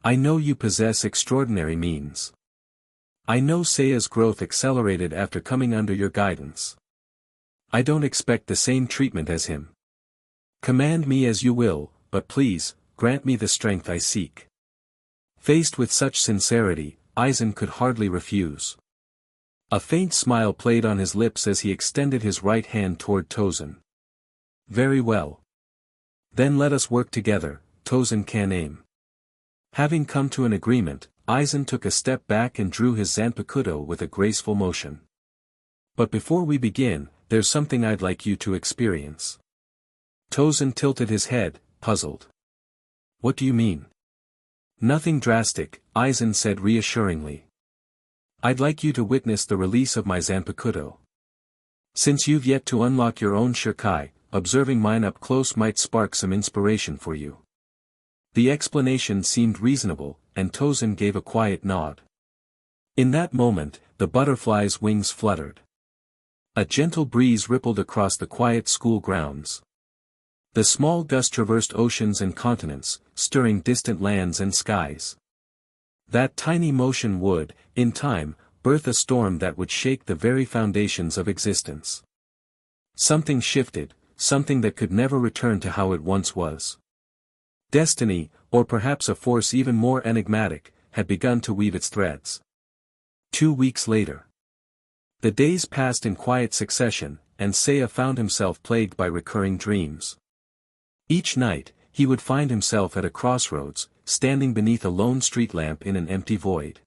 "I know you possess extraordinary means. I know Seiya's growth accelerated after coming under your guidance. I don't expect the same treatment as him. Command me as you will, but please, grant me the strength I seek." Faced with such sincerity, Aizen could hardly refuse. A faint smile played on his lips as he extended his right hand toward Tosen. "Very well. Then let us work together, Tosen-kan aim." Having come to an agreement, Aizen took a step back and drew his Zanpakuto with a graceful motion. "But before we begin, there's something I'd like you to experience." Tosen tilted his head, puzzled. "What do you mean?" "Nothing drastic," Aizen said reassuringly. "I'd like you to witness the release of my Zanpakuto. Since you've yet to unlock your own Shikai, observing mine up close might spark some inspiration for you." The explanation seemed reasonable, and Tosen gave a quiet nod. In that moment, the butterfly's wings fluttered. A gentle breeze rippled across the quiet school grounds. The small gust traversed oceans and continents, stirring distant lands and skies. That tiny motion would, in time, birth a storm that would shake the very foundations of existence. Something shifted, something that could never return to how it once was. Destiny, or perhaps a force even more enigmatic, had begun to weave its threads. 2 weeks later. The days passed in quiet succession, and Seiya found himself plagued by recurring dreams. Each night, he would find himself at a crossroads, standing beneath a lone street lamp in an empty void.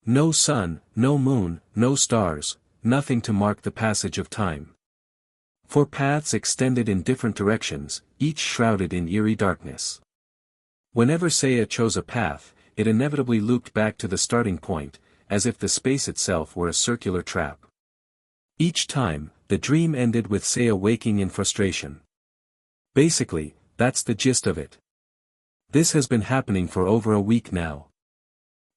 No sun, no moon, no stars, nothing to mark the passage of time. 4 paths extended in different directions, each shrouded in eerie darkness. Whenever Seiya chose a path, it inevitably looped back to the starting point, as if the space itself were a circular trap. Each time, the dream ended with Seiya waking in frustration. Basically, that's the gist of it. This has been happening for over a week now.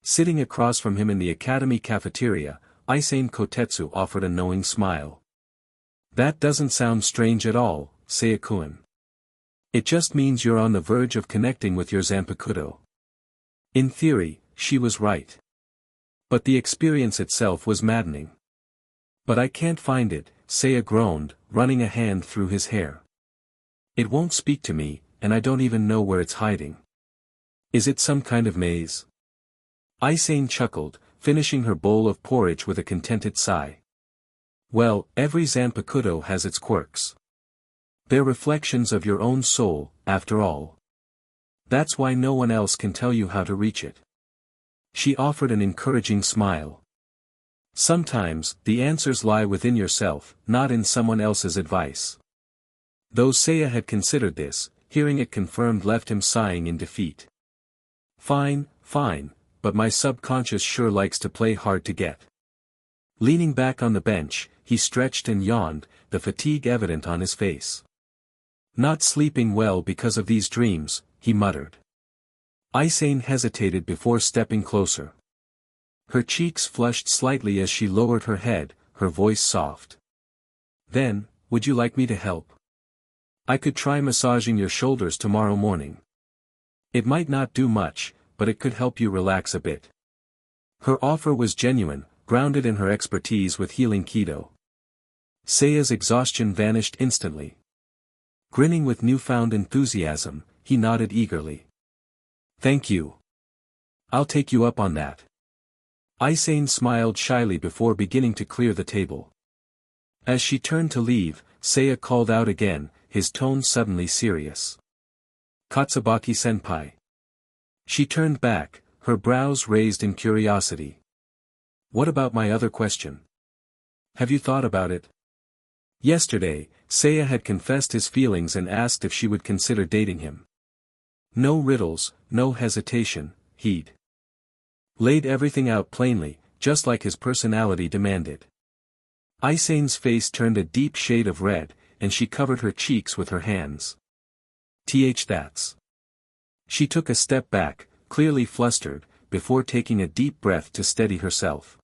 Sitting across from him in the academy cafeteria, Aizen Kotetsu offered a knowing smile. "That doesn't sound strange at all, Seiya-kun. It just means you're on the verge of connecting with your Zanpakuto." In theory, she was right. But the experience itself was maddening. But I can't find it, Seiya groaned, running a hand through his hair. It won't speak to me, and I don't even know where it's hiding. Is it some kind of maze? Aizen chuckled, finishing her bowl of porridge with a contented sigh. Well, every Zanpakuto has its quirks. They're reflections of your own soul, after all. That's why no one else can tell you how to reach it. She offered an encouraging smile. Sometimes, the answers lie within yourself, not in someone else's advice. Though Seiya had considered this, hearing it confirmed left him sighing in defeat. Fine, but my subconscious sure likes to play hard to get. Leaning back on the bench, he stretched and yawned, the fatigue evident on his face. Not sleeping well because of these dreams, he muttered. Aizen hesitated before stepping closer. Her cheeks flushed slightly as she lowered her head, her voice soft. Then, would you like me to help? I could try massaging your shoulders tomorrow morning. It might not do much, but it could help you relax a bit. Her offer was genuine, grounded in her expertise with healing Kido. Seiya's exhaustion vanished instantly. Grinning with newfound enthusiasm, he nodded eagerly. Thank you. I'll take you up on that. Aizen smiled shyly before beginning to clear the table. As she turned to leave, Seiya called out again, his tone suddenly serious. Katsubaki-senpai. She turned back, her brows raised in curiosity. What about my other question? Have you thought about it? Yesterday, Seiya had confessed his feelings and asked if she would consider dating him. No riddles, no hesitation, he'd laid everything out plainly, just like his personality demanded. Aizen's face turned a deep shade of red, and she covered her cheeks with her hands. That's. She took a step back, clearly flustered, before taking a deep breath to steady herself.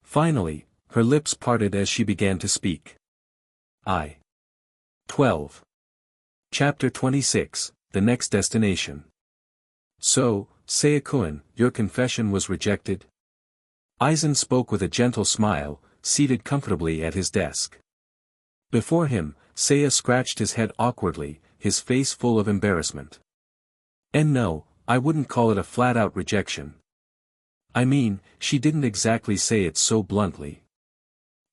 Finally, her lips parted as she began to speak. 12. Chapter 26, The Next Destination. So, Seiya-kun, your confession was rejected? Aizen spoke with a gentle smile, seated comfortably at his desk. Before him, Seiya scratched his head awkwardly, his face full of embarrassment. And no, I wouldn't call it a flat-out rejection. I mean, she didn't exactly say it so bluntly.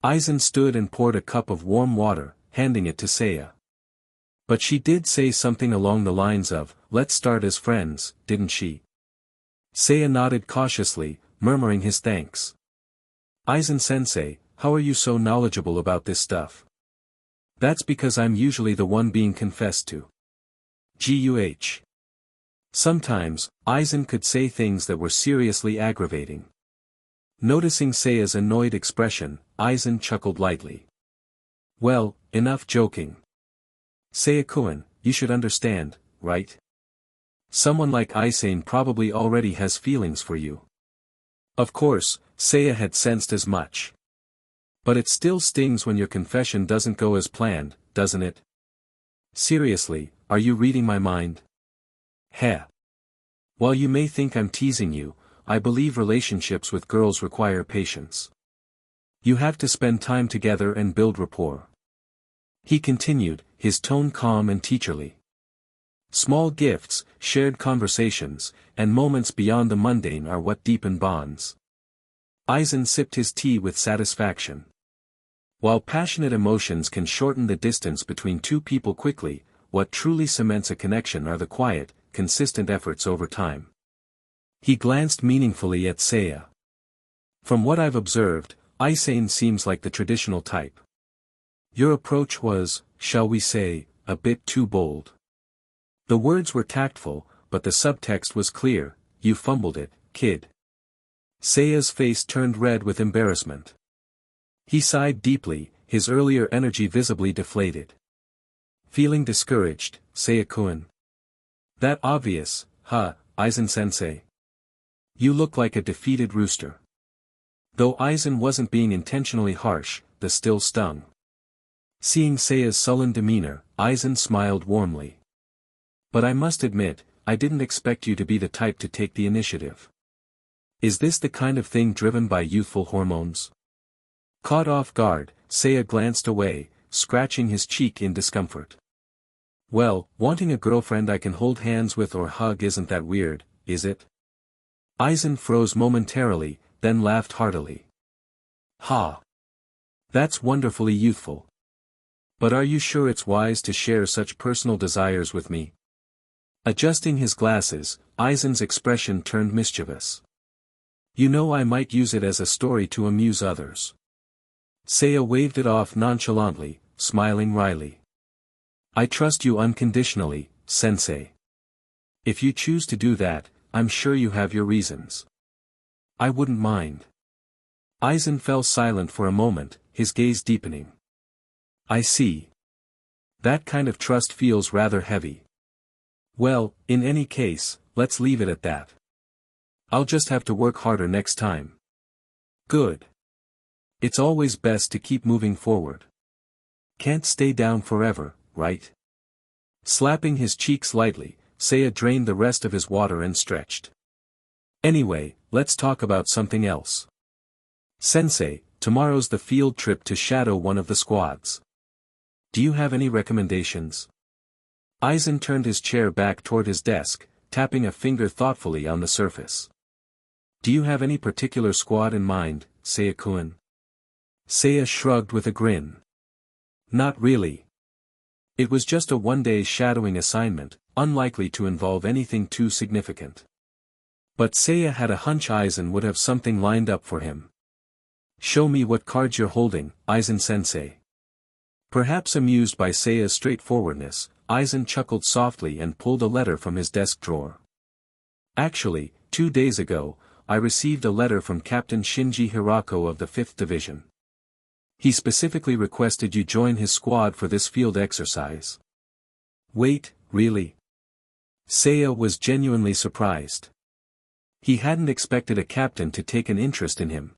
Aizen stood and poured a cup of warm water, handing it to Seiya. But she did say something along the lines of, let's start as friends, didn't she? Seiya nodded cautiously, murmuring his thanks. Aizen-sensei, how are you so knowledgeable about this stuff? That's because I'm usually the one being confessed to. Guh. Sometimes, Aizen could say things that were seriously aggravating. Noticing Seiya's annoyed expression, Aizen chuckled lightly. Well, enough joking. Seiya-kun, you should understand, right? Someone like Aizen probably already has feelings for you. Of course, Seiya had sensed as much. But it still stings when your confession doesn't go as planned, doesn't it? Seriously, are you reading my mind? Heh. While you may think I'm teasing you, I believe relationships with girls require patience. You have to spend time together and build rapport. He continued, his tone calm and teacherly. Small gifts, shared conversations, and moments beyond the mundane are what deepen bonds. Aizen sipped his tea with satisfaction. While passionate emotions can shorten the distance between two people quickly, what truly cements a connection are the quiet, consistent efforts over time. He glanced meaningfully at Seiya. From what I've observed, Aizen seems like the traditional type. Your approach was, shall we say, a bit too bold. The words were tactful, but the subtext was clear, you fumbled it, kid. Seiya's face turned red with embarrassment. He sighed deeply, his earlier energy visibly deflated. Feeling discouraged, Seiya-kun. That obvious, huh, Aizen-sensei? You look like a defeated rooster. Though Aizen wasn't being intentionally harsh, the still stung. Seeing Seiya's sullen demeanor, Aizen smiled warmly. But I must admit, I didn't expect you to be the type to take the initiative. Is this the kind of thing driven by youthful hormones? Caught off guard, Seiya glanced away, scratching his cheek in discomfort. Well, wanting a girlfriend I can hold hands with or hug isn't that weird, is it? Aizen froze momentarily, then laughed heartily. Ha! That's wonderfully youthful. But are you sure it's wise to share such personal desires with me? Adjusting his glasses, Aizen's expression turned mischievous. You know I might use it as a story to amuse others. Seiya waved it off nonchalantly, smiling wryly. I trust you unconditionally, sensei. If you choose to do that, I'm sure you have your reasons. I wouldn't mind. Aizen fell silent for a moment, his gaze deepening. I see. That kind of trust feels rather heavy. Well, in any case, let's leave it at that. I'll just have to work harder next time. Good. It's always best to keep moving forward. Can't stay down forever, right? Slapping his cheeks lightly, Seiya drained the rest of his water and stretched. Anyway, let's talk about something else. Sensei, tomorrow's the field trip to shadow one of the squads. Do you have any recommendations? Aizen turned his chair back toward his desk, tapping a finger thoughtfully on the surface. Do you have any particular squad in mind, Seiya-kun? Seiya shrugged with a grin. Not really. It was just a one-day shadowing assignment, unlikely to involve anything too significant. But Seiya had a hunch Aizen would have something lined up for him. Show me what cards you're holding, Aizen-sensei. Perhaps amused by Seiya's straightforwardness, Aizen chuckled softly and pulled a letter from his desk drawer. Actually, 2 days ago, I received a letter from Captain Shinji Hirako of the 5th Division. He specifically requested you join his squad for this field exercise. Wait, really? Seiya was genuinely surprised. He hadn't expected a captain to take an interest in him.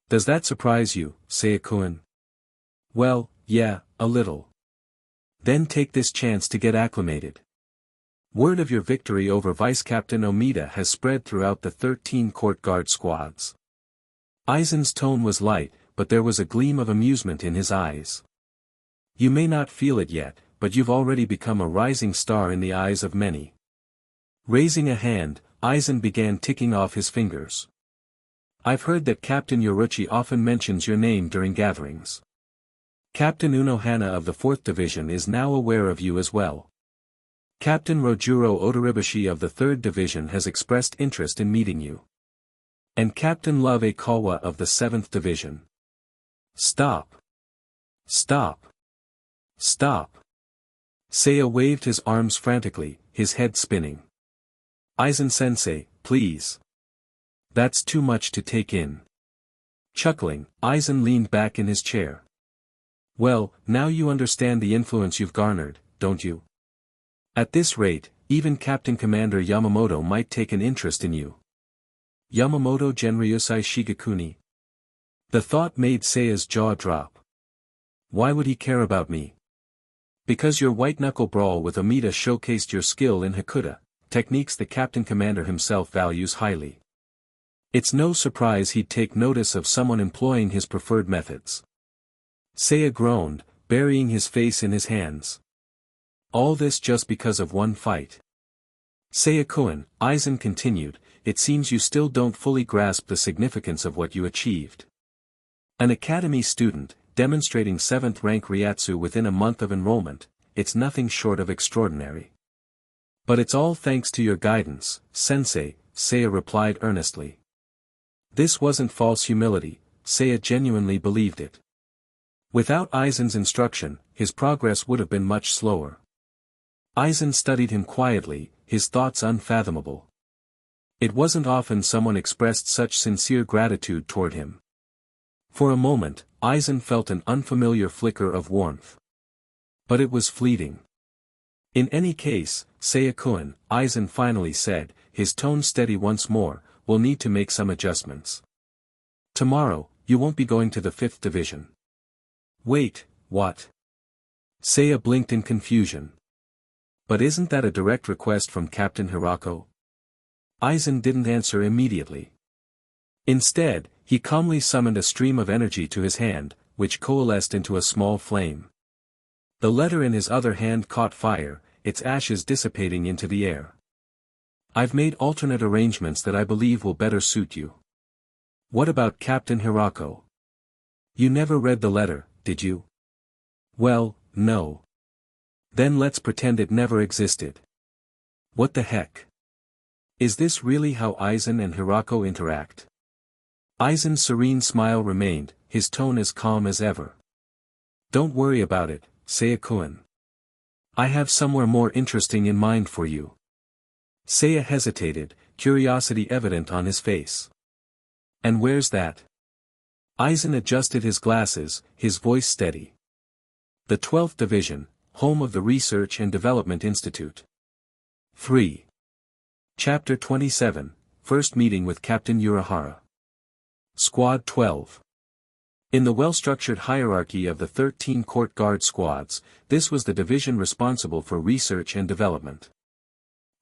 Does that surprise you, Seiya-kun? Well, yeah, a little. Then take this chance to get acclimated. Word of your victory over Vice Captain Omida has spread throughout the 13 court guard squads. Aizen's tone was light, but there was a gleam of amusement in his eyes. You may not feel it yet, but you've already become a rising star in the eyes of many. Raising a hand, Aizen began ticking off his fingers. I've heard that Captain Yoruichi often mentions your name during gatherings. Captain Unohana of the 4th Division is now aware of you as well. Captain Rojuro Odoribashi of the 3rd Division has expressed interest in meeting you. And Captain Love Akawa of the 7th Division. Stop. Stop. Stop. Seiya waved his arms frantically, his head spinning. Aizen-sensei, please. That's too much to take in. Chuckling, Aizen leaned back in his chair. Well, now you understand the influence you've garnered, don't you? At this rate, even Captain Commander Yamamoto might take an interest in you. Yamamoto Genryusai Shigekuni. The thought made Seiya's jaw drop. Why would he care about me? Because your white-knuckle brawl with Omida showcased your skill in Hakuda, techniques the Captain Commander himself values highly. It's no surprise he'd take notice of someone employing his preferred methods. Seiya groaned, burying his face in his hands. All this just because of one fight. Seiya-kun, Aizen continued, it seems you still don't fully grasp the significance of what you achieved. An academy student, demonstrating 7th rank Ryatsu within a month of enrollment, it's nothing short of extraordinary. But it's all thanks to your guidance, sensei, Seiya replied earnestly. This wasn't false humility, Seiya genuinely believed it. Without Aizen's instruction, his progress would have been much slower. Aizen studied him quietly, his thoughts unfathomable. It wasn't often someone expressed such sincere gratitude toward him. For a moment, Aizen felt an unfamiliar flicker of warmth. But it was fleeting. In any case, Seiya-kun, Aizen finally said, his tone steady once more, we'll need to make some adjustments. Tomorrow, you won't be going to the 5th Division. Wait, what? Seiya blinked in confusion. But isn't that a direct request from Captain Hirako? Aizen didn't answer immediately. Instead, he calmly summoned a stream of energy to his hand, which coalesced into a small flame. The letter in his other hand caught fire, its ashes dissipating into the air. I've made alternate arrangements that I believe will better suit you. What about Captain Hirako? You never read the letter, did you? Well, no. Then let's pretend it never existed. What the heck? Is this really how Aizen and Hirako interact? Aizen's serene smile remained, his tone as calm as ever. Don't worry about it, Seiya-kun. I have somewhere more interesting in mind for you. Seiya hesitated, curiosity evident on his face. And where's that? Aizen adjusted his glasses, his voice steady. The 12th Division, home of the Research and Development Institute. 3. Chapter 27, First Meeting with Captain Urahara. Squad 12. In the well-structured hierarchy of the 13 court guard squads, this was the division responsible for research and development.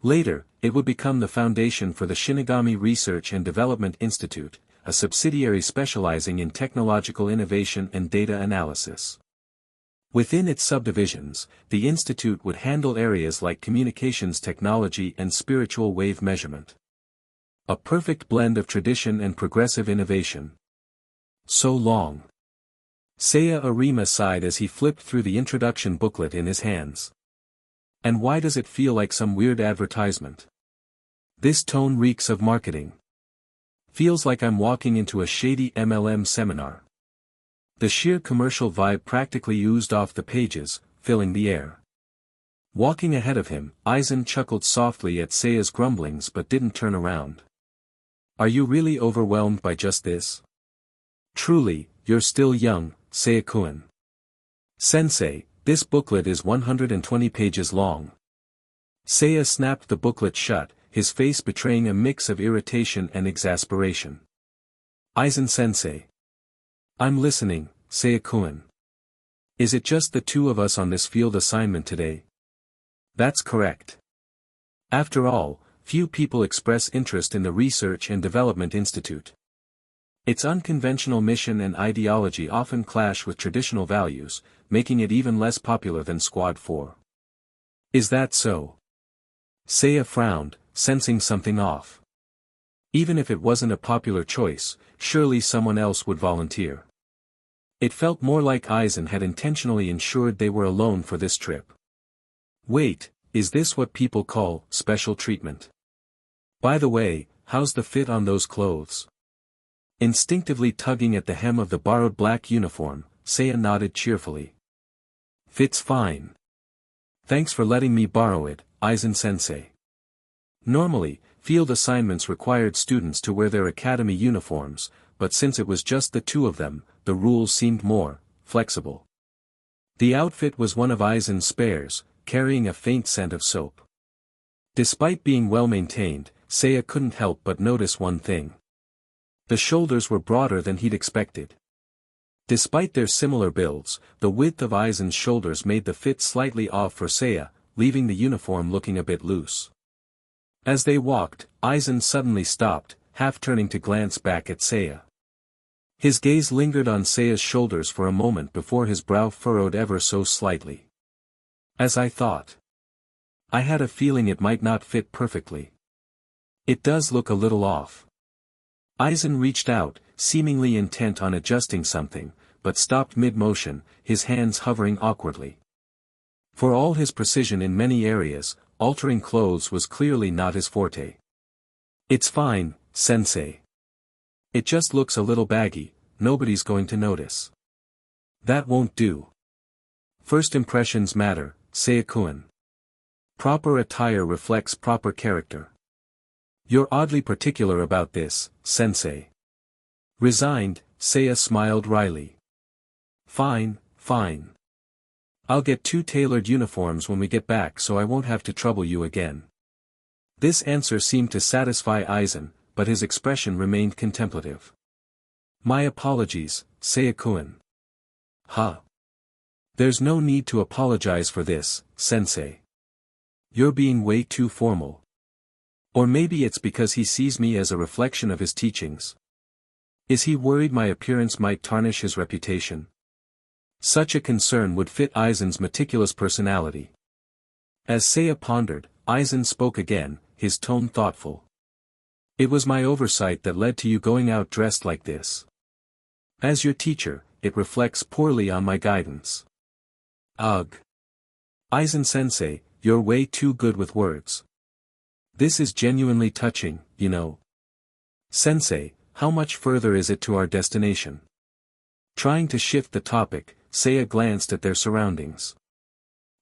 Later, it would become the foundation for the Shinigami Research and Development Institute, a subsidiary specializing in technological innovation and data analysis. Within its subdivisions, the institute would handle areas like communications technology and spiritual wave measurement. A perfect blend of tradition and progressive innovation. So long. Seiya Arima sighed as he flipped through the introduction booklet in his hands. And why does it feel like some weird advertisement? This tone reeks of marketing. Feels like I'm walking into a shady MLM seminar. The sheer commercial vibe practically oozed off the pages, filling the air. Walking ahead of him, Aizen chuckled softly at Seiya's grumblings but didn't turn around. Are you really overwhelmed by just this? Truly, you're still young, Seiya-kun. Sensei, this booklet is 120 pages long. Seiya snapped the booklet shut, his face betraying a mix of irritation and exasperation. Aizen-sensei. I'm listening, Seiya-kun. Is it just the two of us on this field assignment today? That's correct. After all, few people express interest in the Research and Development Institute. Its unconventional mission and ideology often clash with traditional values, making it even less popular than Squad 4. Is that so? Seiya frowned, sensing something off. Even if it wasn't a popular choice, surely someone else would volunteer. It felt more like Aizen had intentionally ensured they were alone for this trip. Wait, is this what people call special treatment? By the way, how's the fit on those clothes? Instinctively tugging at the hem of the borrowed black uniform, Seiya nodded cheerfully. Fits fine. Thanks for letting me borrow it, Aizen-sensei. Normally, field assignments required students to wear their academy uniforms, but since it was just the two of them, the rules seemed more flexible. The outfit was one of Aizen's spares, carrying a faint scent of soap. Despite being well maintained, Seiya couldn't help but notice one thing. The shoulders were broader than he'd expected. Despite their similar builds, the width of Aizen's shoulders made the fit slightly off for Seiya, leaving the uniform looking a bit loose. As they walked, Aizen suddenly stopped, half turning to glance back at Seiya. His gaze lingered on Seiya's shoulders for a moment before his brow furrowed ever so slightly. As I thought. I had a feeling it might not fit perfectly. It does look a little off. Aizen reached out, seemingly intent on adjusting something, but stopped mid-motion, his hands hovering awkwardly. For all his precision in many areas, altering clothes was clearly not his forte. It's fine, sensei. It just looks a little baggy, nobody's going to notice. That won't do. First impressions matter, Seiya-kun. Proper attire reflects proper character. You're oddly particular about this, sensei. Resigned, Seiya smiled wryly. Fine, fine. I'll get 2 tailored uniforms when we get back so I won't have to trouble you again. This answer seemed to satisfy Aizen, but his expression remained contemplative. My apologies, Seiya-kun. Huh. There's no need to apologize for this, sensei. You're being way too formal. Or maybe it's because he sees me as a reflection of his teachings. Is he worried my appearance might tarnish his reputation? Such a concern would fit Aizen's meticulous personality. As Seiya pondered, Aizen spoke again, his tone thoughtful. It was my oversight that led to you going out dressed like this. As your teacher, it reflects poorly on my guidance. Ugh. Aizen-sensei, you're way too good with words. This is genuinely touching, you know. Sensei, how much further is it to our destination? Trying to shift the topic, Seiya glanced at their surroundings.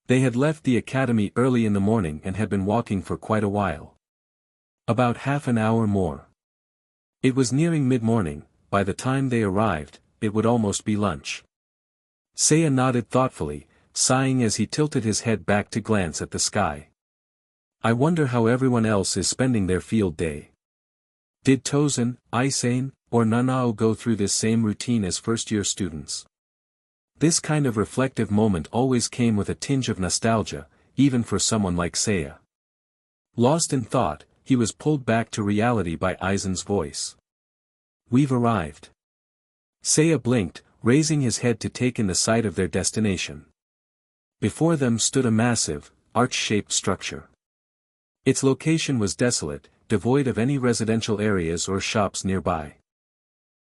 They had left the academy early in the morning and had been walking for quite a while. About half an hour more. It was nearing mid-morning. By the time they arrived, it would almost be lunch. Seiya nodded thoughtfully, sighing as he tilted his head back to glance at the sky. I wonder how everyone else is spending their field day. Did Tosen, Aizen, or Nanao go through this same routine as first-year students? This kind of reflective moment always came with a tinge of nostalgia, even for someone like Seiya. Lost in thought, he was pulled back to reality by Aizen's voice. We've arrived. Seiya blinked, raising his head to take in the sight of their destination. Before them stood a massive, arch-shaped structure. Its location was desolate, devoid of any residential areas or shops nearby.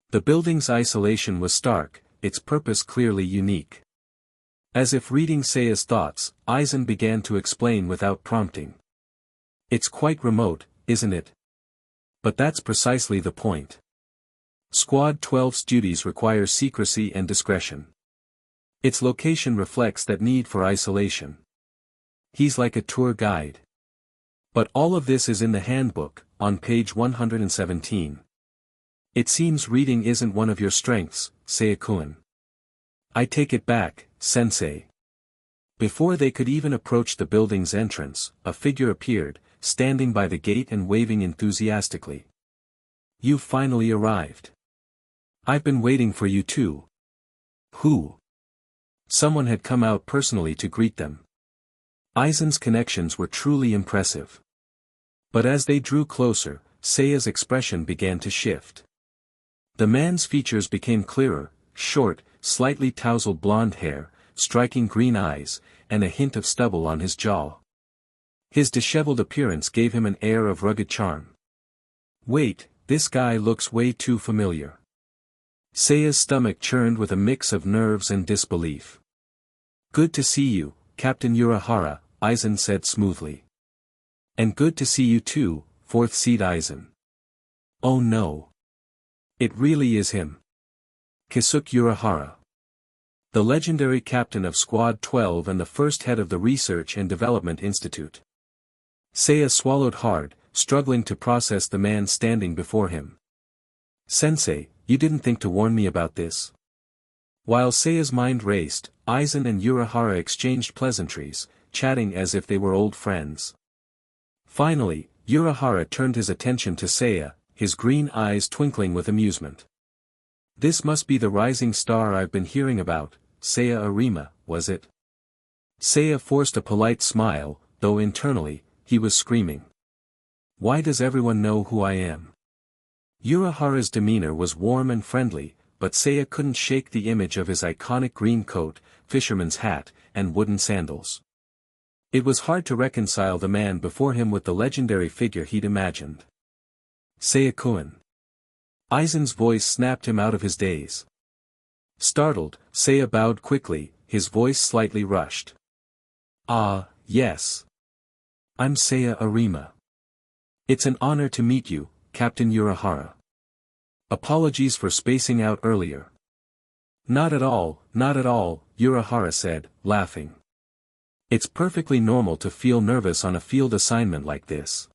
The building's isolation was stark, its purpose clearly unique. As if reading Seiya's thoughts, Aizen began to explain without prompting. It's quite remote, isn't it? But that's precisely the point. Squad 12's duties require secrecy and discretion. Its location reflects that need for isolation. He's like a tour guide. But all of this is in the handbook, on page 117. It seems reading isn't one of your strengths, Seiya-kun. I take it back, sensei. Before they could even approach the building's entrance, a figure appeared, standing by the gate and waving enthusiastically. You've finally arrived. I've been waiting for you too. Who? Someone had come out personally to greet them. Aizen's connections were truly impressive. But as they drew closer, Seiya's expression began to shift. The man's features became clearer, short, slightly tousled blonde hair, striking green eyes, and a hint of stubble on his jaw. His disheveled appearance gave him an air of rugged charm. Wait, this guy looks way too familiar. Seiya's stomach churned with a mix of nerves and disbelief. Good to see you, Captain Urahara, Aizen said smoothly. And good to see you too, 4th Seed Aizen. Oh no. It really is him. Kisuke Urahara. The legendary captain of Squad 12 and the first head of the Research and Development Institute. Seiya swallowed hard, struggling to process the man standing before him. Sensei, you didn't think to warn me about this? While Seiya's mind raced, Aizen and Urahara exchanged pleasantries, chatting as if they were old friends. Finally, Urahara turned his attention to Seiya, his green eyes twinkling with amusement. This must be the rising star I've been hearing about, Seiya Arima, was it? Seiya forced a polite smile, though internally, he was screaming. Why does everyone know who I am? Urahara's demeanor was warm and friendly, but Seiya couldn't shake the image of his iconic green coat, fisherman's hat, and wooden sandals. It was hard to reconcile the man before him with the legendary figure he'd imagined. Seiya-kun. Aizen's voice snapped him out of his daze. Startled, Seiya bowed quickly, his voice slightly rushed. Ah, yes. I'm Seiya Arima. It's an honor to meet you, Captain Urahara. Apologies for spacing out earlier. Not at all, Urahara said, laughing. It's perfectly normal to feel nervous on a field assignment like this.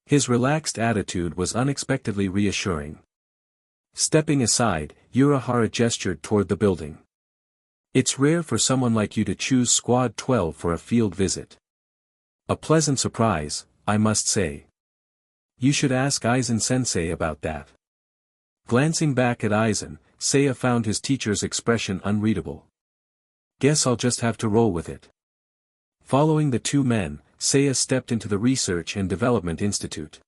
His relaxed attitude was unexpectedly reassuring. Stepping aside, Urahara gestured toward the building. It's rare for someone like you to choose Squad 12 for a field visit. A pleasant surprise, I must say. You should ask Aizen-sensei about that. Glancing back at Aizen, Seiya found his teacher's expression unreadable. Guess I'll just have to roll with it. Following the two men, Seiya stepped into the Research and Development Institute.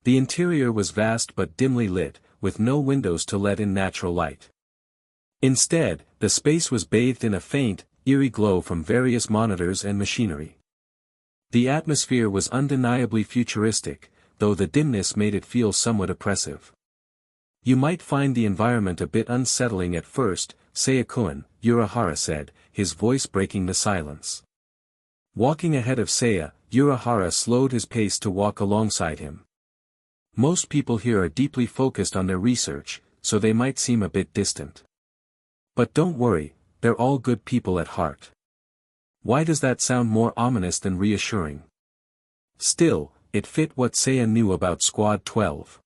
The interior was vast but dimly lit, with no windows to let in natural light. Instead, the space was bathed in a faint, eerie glow from various monitors and machinery. The atmosphere was undeniably futuristic, though the dimness made it feel somewhat oppressive. You might find the environment a bit unsettling at first, Seiya-kun, Urahara said, his voice breaking the silence. Walking ahead of Seiya, Urahara slowed his pace to walk alongside him. Most people here are deeply focused on their research, so they might seem a bit distant. But don't worry, they're all good people at heart. Why does that sound more ominous than reassuring? Still, it fit what Seiya knew about Squad 12.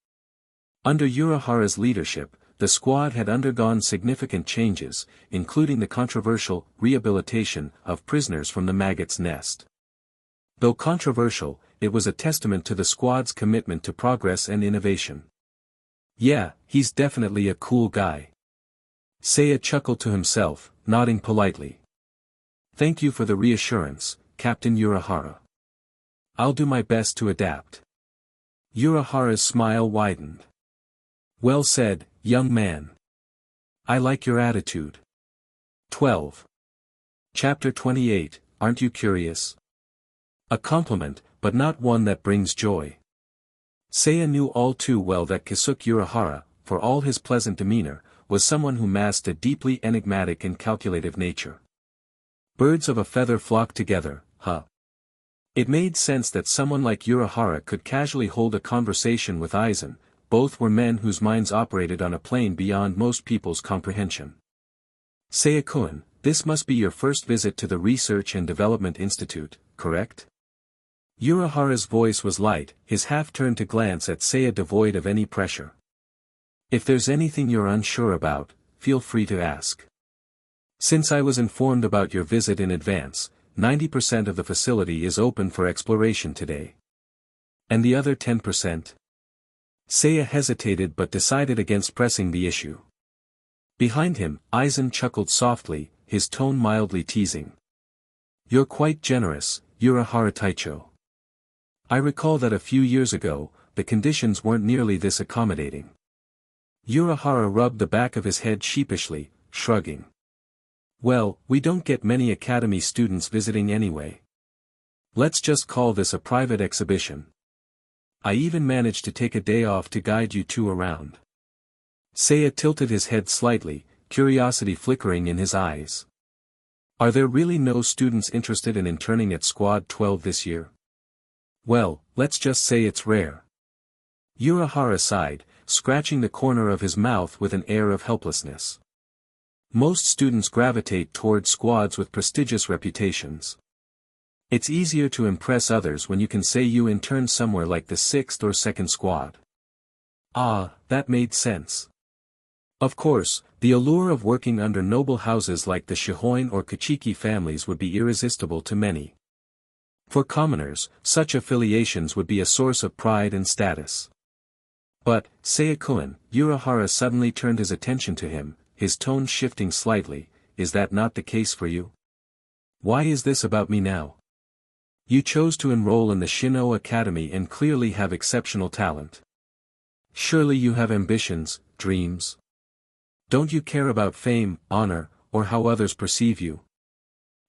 Under Urahara's leadership, the squad had undergone significant changes, including the controversial rehabilitation of prisoners from the maggot's nest. Though controversial, it was a testament to the squad's commitment to progress and innovation. Yeah, he's definitely a cool guy. Seiya chuckled to himself, nodding politely. Thank you for the reassurance, Captain Urahara. I'll do my best to adapt. Urahara's smile widened. Well said, young man. I like your attitude. 12. Chapter 28, Aren't you curious? A compliment, but not one that brings joy. Seiya knew all too well that Keisuke Urahara, for all his pleasant demeanor, was someone who masked a deeply enigmatic and calculative nature. Birds of a feather flock together, huh? It made sense that someone like Urahara could casually hold a conversation with Aizen. Both were men whose minds operated on a plane beyond most people's comprehension. Seiya-kun, this must be your first visit to the Research and Development Institute, correct? Urahara's voice was light, his half-turn to glance at Seiya devoid of any pressure. If there's anything you're unsure about, feel free to ask. Since I was informed about your visit in advance, 90% of the facility is open for exploration today. And the other 10%? Seiya hesitated but decided against pressing the issue. Behind him, Aizen chuckled softly, his tone mildly teasing. You're quite generous, Urahara Taicho. I recall that a few years ago, the conditions weren't nearly this accommodating. Urahara rubbed the back of his head sheepishly, shrugging. Well, we don't get many academy students visiting anyway. Let's just call this a private exhibition. I even managed to take a day off to guide you two around. Seiya tilted his head slightly, curiosity flickering in his eyes. Are there really no students interested in interning at Squad 12 this year? Well, let's just say it's rare. Urahara sighed, scratching the corner of his mouth with an air of helplessness. Most students gravitate toward squads with prestigious reputations. It's easier to impress others when you can say you interned somewhere like the 6th or 2nd squad. Ah, that made sense. Of course, the allure of working under noble houses like the Shihoin or Kachiki families would be irresistible to many. For commoners, such affiliations would be a source of pride and status. But, Seiya-kun, Urahara suddenly turned his attention to him, his tone shifting slightly, is that not the case for you? Why is this about me now? You chose to enroll in the Shin'ō Academy and clearly have exceptional talent. Surely you have ambitions, dreams. Don't you care about fame, honor, or how others perceive you?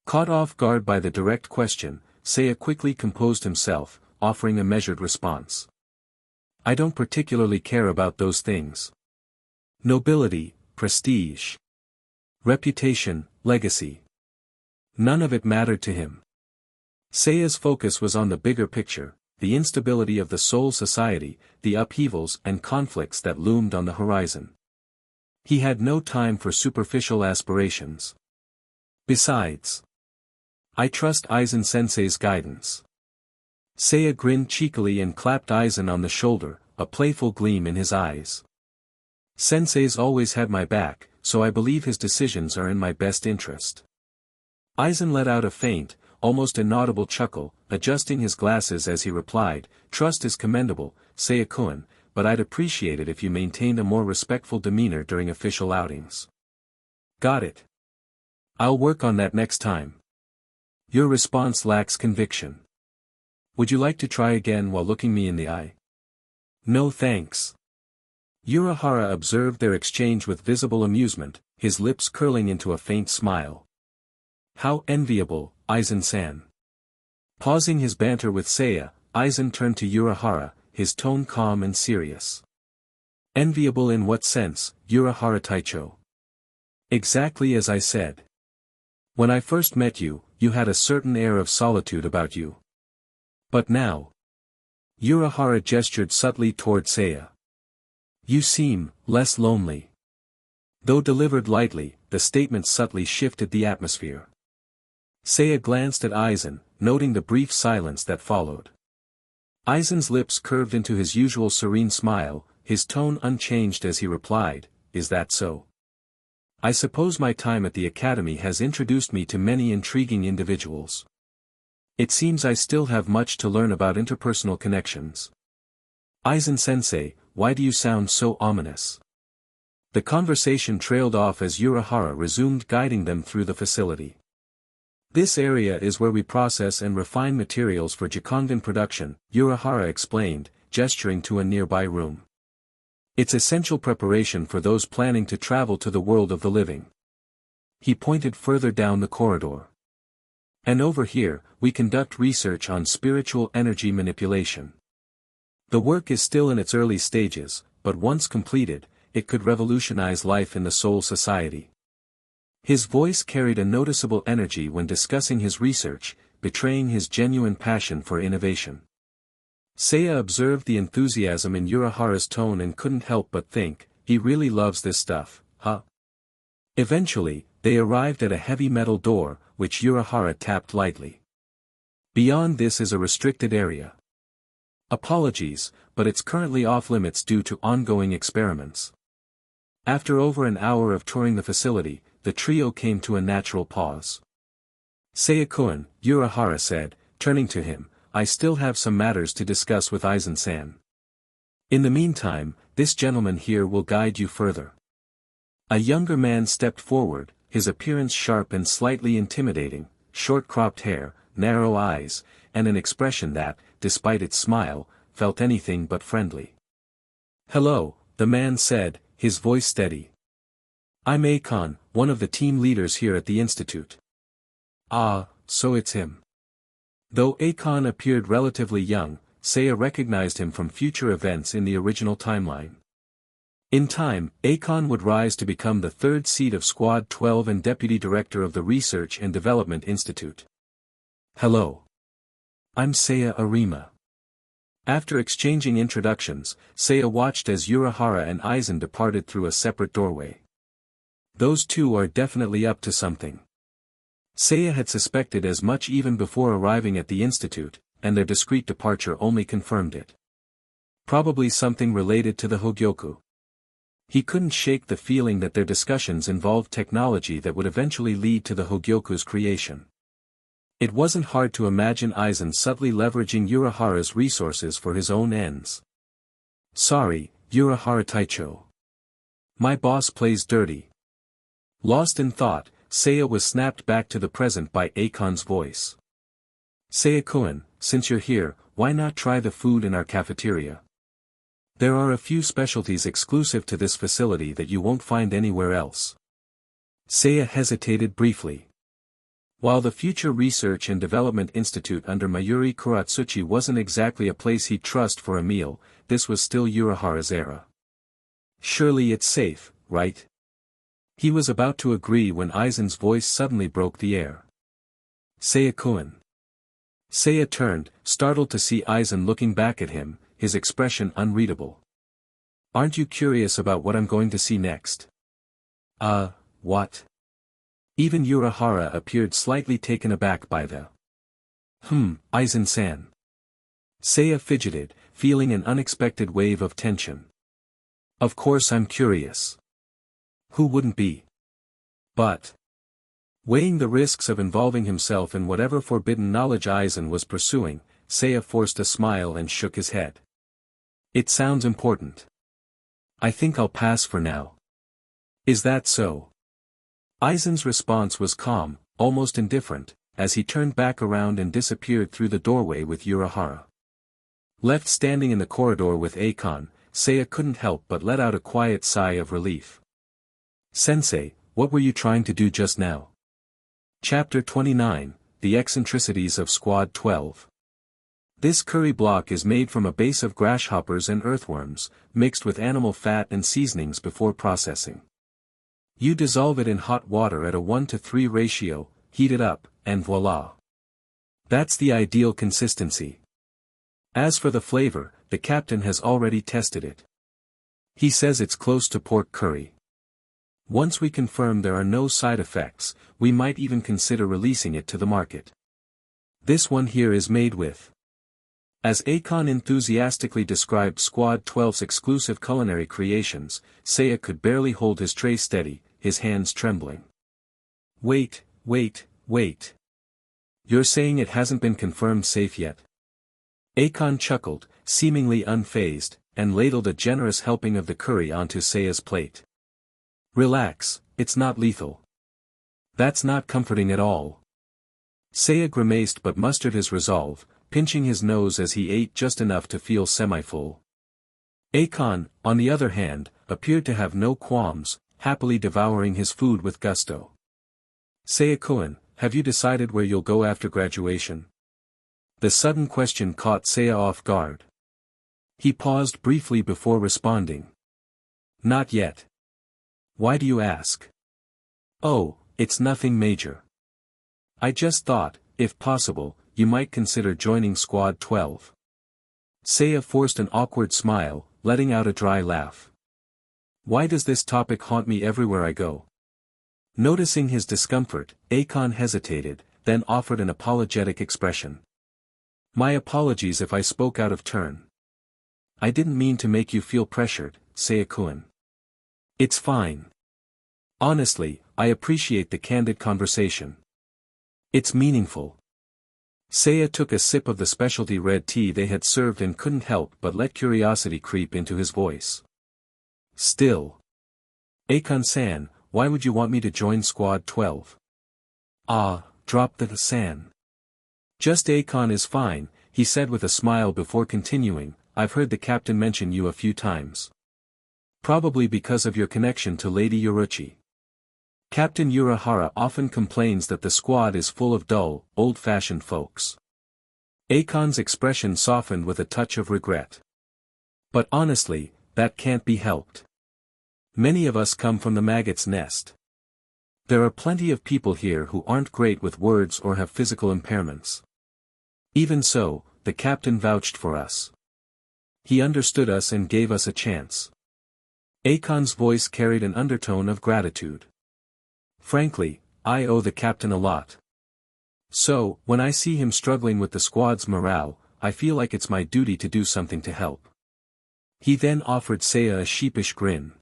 Caught off guard by the direct question, Seiya quickly composed himself, offering a measured response. I don't particularly care about those things. Nobility, prestige, reputation, legacy. None of it mattered to him. Seiya's focus was on the bigger picture, the instability of the Soul Society, the upheavals and conflicts that loomed on the horizon. He had no time for superficial aspirations. Besides, I trust Aizen-sensei's guidance. Seiya grinned cheekily and clapped Aizen on the shoulder, a playful gleam in his eyes. Sensei's always had my back, so I believe his decisions are in my best interest. Aizen let out a faint, almost inaudible chuckle, adjusting his glasses as he replied, Trust is commendable, Seiya-kun, but I'd appreciate it if you maintained a more respectful demeanor during official outings. Got it. I'll work on that next time. Your response lacks conviction. Would you like to try again while looking me in the eye? No thanks. Urahara observed their exchange with visible amusement, his lips curling into a faint smile. How enviable, Aizen-san. Pausing his banter with Seiya, Aizen turned to Urahara, his tone calm and serious. Enviable in what sense, Urahara Taicho? Exactly as I said. When I first met you, you had a certain air of solitude about you. But now. Urahara gestured subtly toward Seiya. You seem less lonely. Though delivered lightly, the statement subtly shifted the atmosphere. Seiya glanced at Aizen, noting the brief silence that followed. Aizen's lips curved into his usual serene smile, his tone unchanged as he replied, "Is that so? I suppose my time at the academy has introduced me to many intriguing individuals. It seems I still have much to learn about interpersonal connections." Aizen-sensei, why do you sound so ominous? The conversation trailed off as Urahara resumed guiding them through the facility. This area is where we process and refine materials for Jikongan production, Urahara explained, gesturing to a nearby room. It's essential preparation for those planning to travel to the world of the living. He pointed further down the corridor. And over here, we conduct research on spiritual energy manipulation. The work is still in its early stages, but once completed, it could revolutionize life in the Soul Society. His voice carried a noticeable energy when discussing his research, betraying his genuine passion for innovation. Seiya observed the enthusiasm in Urahara's tone and couldn't help but think, he really loves this stuff, huh? Eventually, they arrived at a heavy metal door, which Urahara tapped lightly. Beyond this is a restricted area. Apologies, but it's currently off-limits due to ongoing experiments. After over an hour of touring the facility, the trio came to a natural pause. Seiya-kun, Urahara said, turning to him, I still have some matters to discuss with Aizen-san. In the meantime, this gentleman here will guide you further. A younger man stepped forward, his appearance sharp and slightly intimidating, short-cropped hair, narrow eyes, and an expression that, despite its smile, felt anything but friendly. Hello, the man said, his voice steady. I'm Akon, one of the team leaders here at the institute. Ah, so it's him. Though Akon appeared relatively young, Seiya recognized him from future events in the original timeline. In time, Akon would rise to become the third seat of Squad 12 and Deputy Director of the Research and Development Institute. Hello. I'm Seiya Arima. After exchanging introductions, Seiya watched as Urahara and Aizen departed through a separate doorway. Those two are definitely up to something. Seiya had suspected as much even before arriving at the institute, and their discreet departure only confirmed it. Probably something related to the Hogyoku. He couldn't shake the feeling that their discussions involved technology that would eventually lead to the Hogyoku's creation. It wasn't hard to imagine Aizen subtly leveraging Urahara's resources for his own ends. Sorry, Urahara Taicho. My boss plays dirty. Lost in thought, Seiya was snapped back to the present by Akon's voice. Seiya-kun, since you're here, why not try the food in our cafeteria? There are a few specialties exclusive to this facility that you won't find anywhere else. Seiya hesitated briefly. While the Future Research and Development Institute under Mayuri Kuratsuchi wasn't exactly a place he'd trust for a meal, this was still Urahara's era. Surely it's safe, right? He was about to agree when Aizen's voice suddenly broke the air. Seiya-kun. Seiya turned, startled to see Aizen looking back at him, his expression unreadable. Aren't you curious about what I'm going to see next? What? Even Urahara appeared slightly taken aback by the Aizen-san. Seiya fidgeted, feeling an unexpected wave of tension. Of course I'm curious. Who wouldn't be? But, weighing the risks of involving himself in whatever forbidden knowledge Aizen was pursuing, Seiya forced a smile and shook his head. It sounds important. I think I'll pass for now. Is that so? Aizen's response was calm, almost indifferent, as he turned back around and disappeared through the doorway with Urahara. Left standing in the corridor with Akon, Seiya couldn't help but let out a quiet sigh of relief. Sensei, what were you trying to do just now? Chapter 29, The Eccentricities of Squad 12. This curry block is made from a base of grasshoppers and earthworms, mixed with animal fat and seasonings before processing. You dissolve it in hot water at a 1:3 ratio, heat it up, and voila. That's the ideal consistency. As for the flavor, the captain has already tested it. He says it's close to pork curry. Once we confirm there are no side effects, we might even consider releasing it to the market. This one here is made with. As Akon enthusiastically described Squad 12's exclusive culinary creations, Seiya could barely hold his tray steady, his hands trembling. Wait. You're saying it hasn't been confirmed safe yet? Akon chuckled, seemingly unfazed, and ladled a generous helping of the curry onto Seiya's plate. Relax, it's not lethal. That's not comforting at all. Seiya grimaced but mustered his resolve, pinching his nose as he ate just enough to feel semi-full. Akon, on the other hand, appeared to have no qualms, happily devouring his food with gusto. Seiya-kun, have you decided where you'll go after graduation? The sudden question caught Seiya off guard. He paused briefly before responding. Not yet. Why do you ask? Oh, it's nothing major. I just thought, if possible, you might consider joining Squad 12. Seiya forced an awkward smile, letting out a dry laugh. Why does this topic haunt me everywhere I go? Noticing his discomfort, Akon hesitated, then offered an apologetic expression. My apologies if I spoke out of turn. I didn't mean to make you feel pressured, Seiya-kun. It's fine. Honestly, I appreciate the candid conversation. It's meaningful. Seiya took a sip of the specialty red tea they had served and couldn't help but let curiosity creep into his voice. Still. Akon-san, why would you want me to join Squad 12? Drop the san. Just Akon is fine, he said with a smile before continuing, I've heard the captain mention you a few times. Probably because of your connection to Lady Yoruichi. Captain Urahara often complains that the squad is full of dull, old-fashioned folks. Akon's expression softened with a touch of regret. But honestly, that can't be helped. Many of us come from the maggot's nest. There are plenty of people here who aren't great with words or have physical impairments. Even so, the captain vouched for us. He understood us and gave us a chance. Akon's voice carried an undertone of gratitude. Frankly, I owe the captain a lot. So, when I see him struggling with the squad's morale, I feel like it's my duty to do something to help. He then offered Seiya a sheepish grin.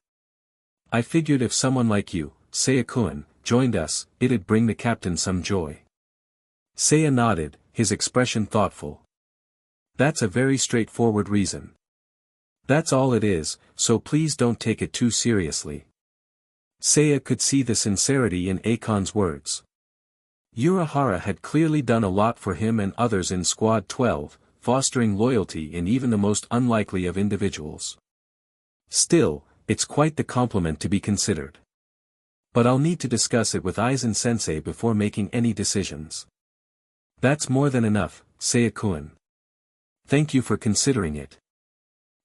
I figured if someone like you, Seiya-kun, joined us, it'd bring the captain some joy. Seiya nodded, his expression thoughtful. That's a very straightforward reason. That's all it is, so please don't take it too seriously. Seiya could see the sincerity in Akon's words. Urahara had clearly done a lot for him and others in Squad 12, fostering loyalty in even the most unlikely of individuals. Still, it's quite the compliment to be considered. But I'll need to discuss it with Aizen-sensei before making any decisions. That's more than enough, Seiya-kun. Thank you for considering it.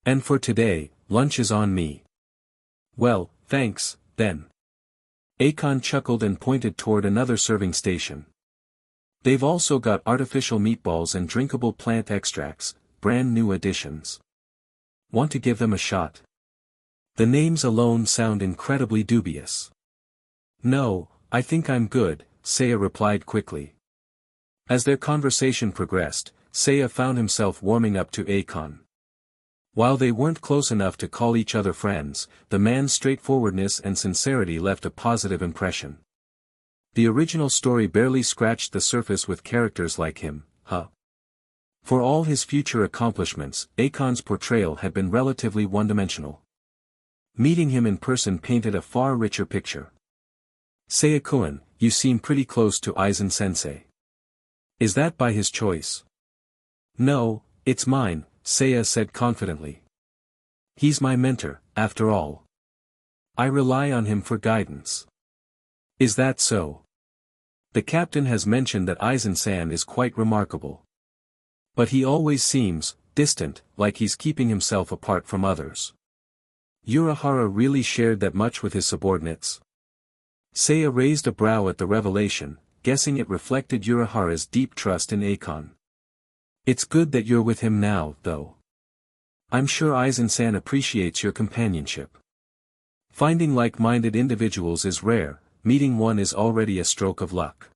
And for today, lunch is on me. Well, thanks, then. Akon chuckled and pointed toward another serving station. They've also got artificial meatballs and drinkable plant extracts, brand new additions. Want to give them a shot? The names alone sound incredibly dubious. No, I think I'm good, Seiya replied quickly. As their conversation progressed, Seiya found himself warming up to Akon. While they weren't close enough to call each other friends, the man's straightforwardness and sincerity left a positive impression. The original story barely scratched the surface with characters like him, For all his future accomplishments, Akon's portrayal had been relatively one-dimensional. Meeting him in person painted a far richer picture. Seiya-kun, you seem pretty close to Aizen-sensei. Is that by his choice? No, it's mine, Seiya said confidently. He's my mentor, after all. I rely on him for guidance. Is that so? The captain has mentioned that Aizen-san is quite remarkable. But he always seems distant, like he's keeping himself apart from others. Urahara really shared that much with his subordinates? Seiya raised a brow at the revelation, guessing it reflected Urahara's deep trust in Akon. It's good that you're with him now, though. I'm sure Aizen-san appreciates your companionship. Finding like-minded individuals is rare, meeting one is already a stroke of luck.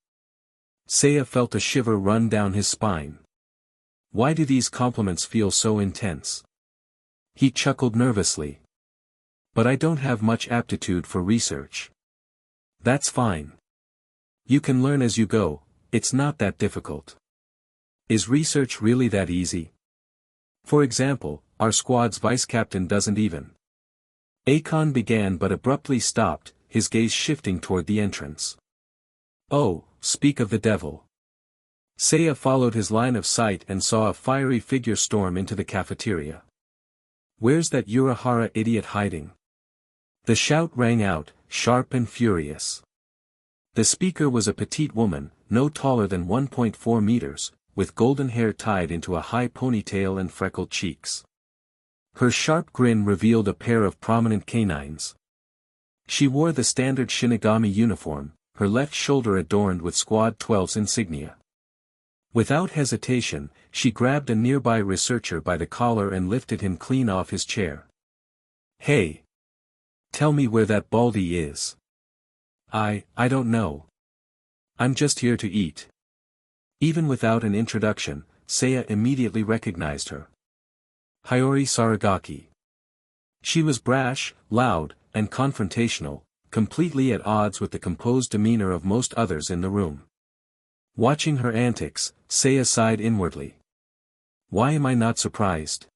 Seiya felt a shiver run down his spine. Why do these compliments feel so intense? He chuckled nervously. But I don't have much aptitude for research. That's fine. You can learn as you go, it's not that difficult. Is research really that easy? For example, our squad's vice-captain doesn't even. Akon began but abruptly stopped, his gaze shifting toward the entrance. Oh, speak of the devil. Seiya followed his line of sight and saw a fiery figure storm into the cafeteria. Where's that Urahara idiot hiding? The shout rang out, sharp and furious. The speaker was a petite woman, no taller than 1.4 meters, with golden hair tied into a high ponytail and freckled cheeks. Her sharp grin revealed a pair of prominent canines. She wore the standard Shinigami uniform, her left shoulder adorned with Squad 12's insignia. Without hesitation, she grabbed a nearby researcher by the collar and lifted him clean off his chair. Hey! Tell me where that baldy is. I don't know. I'm just here to eat. Even without an introduction, Seiya immediately recognized her. Hiyori Saragaki. She was brash, loud, and confrontational, completely at odds with the composed demeanor of most others in the room. Watching her antics, Seiya sighed inwardly. Why am I not surprised?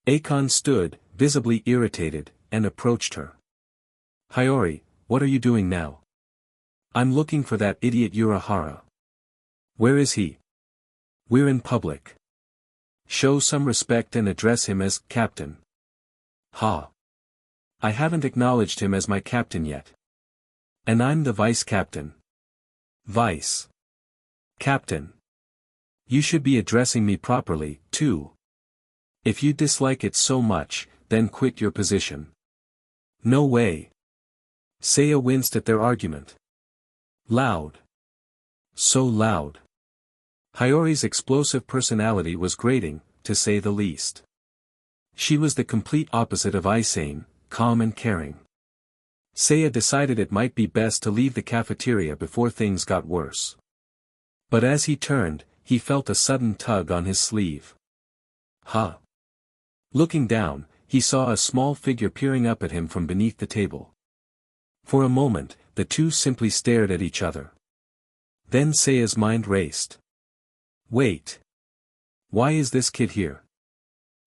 Akon stood, visibly irritated, and approached her. Hiyori, what are you doing now? I'm looking for that idiot Urahara. Where is he? We're in public. Show some respect and address him as captain. Ha. I haven't acknowledged him as my captain yet. And I'm the vice-captain. Vice. Captain. You should be addressing me properly, too. If you dislike it so much, then quit your position. No way. Seiya winced at their argument. Loud. So loud. Hiyori's explosive personality was grating, to say the least. She was the complete opposite of Aizen, calm and caring. Seiya decided it might be best to leave the cafeteria before things got worse. But as he turned, he felt a sudden tug on his sleeve. Huh. Looking down, he saw a small figure peering up at him from beneath the table. For a moment, the two simply stared at each other. Then Seiya's mind raced. Wait. Why is this kid here?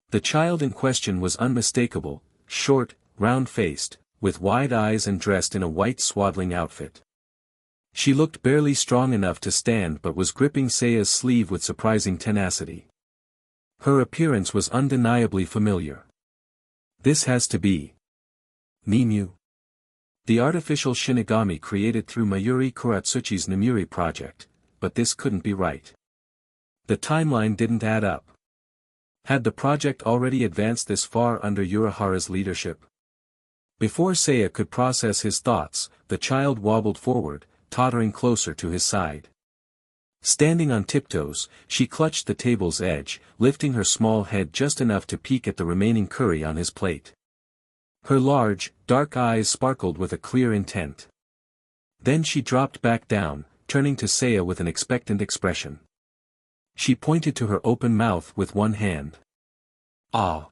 The child in question was unmistakable, short, round-faced, with wide eyes and dressed in a white swaddling outfit. She looked barely strong enough to stand but was gripping Seiya's sleeve with surprising tenacity. Her appearance was undeniably familiar. This has to be Mimu. The artificial Shinigami created through Mayuri Kuratsuchi's Namuri project, but this couldn't be right. The timeline didn't add up. Had the project already advanced this far under Urahara's leadership? Before Seiya could process his thoughts, the child wobbled forward, tottering closer to his side. Standing on tiptoes, she clutched the table's edge, lifting her small head just enough to peek at the remaining curry on his plate. Her large, dark eyes sparkled with a clear intent. Then she dropped back down, turning to Seiya with an expectant expression. She pointed to her open mouth with one hand. Ah.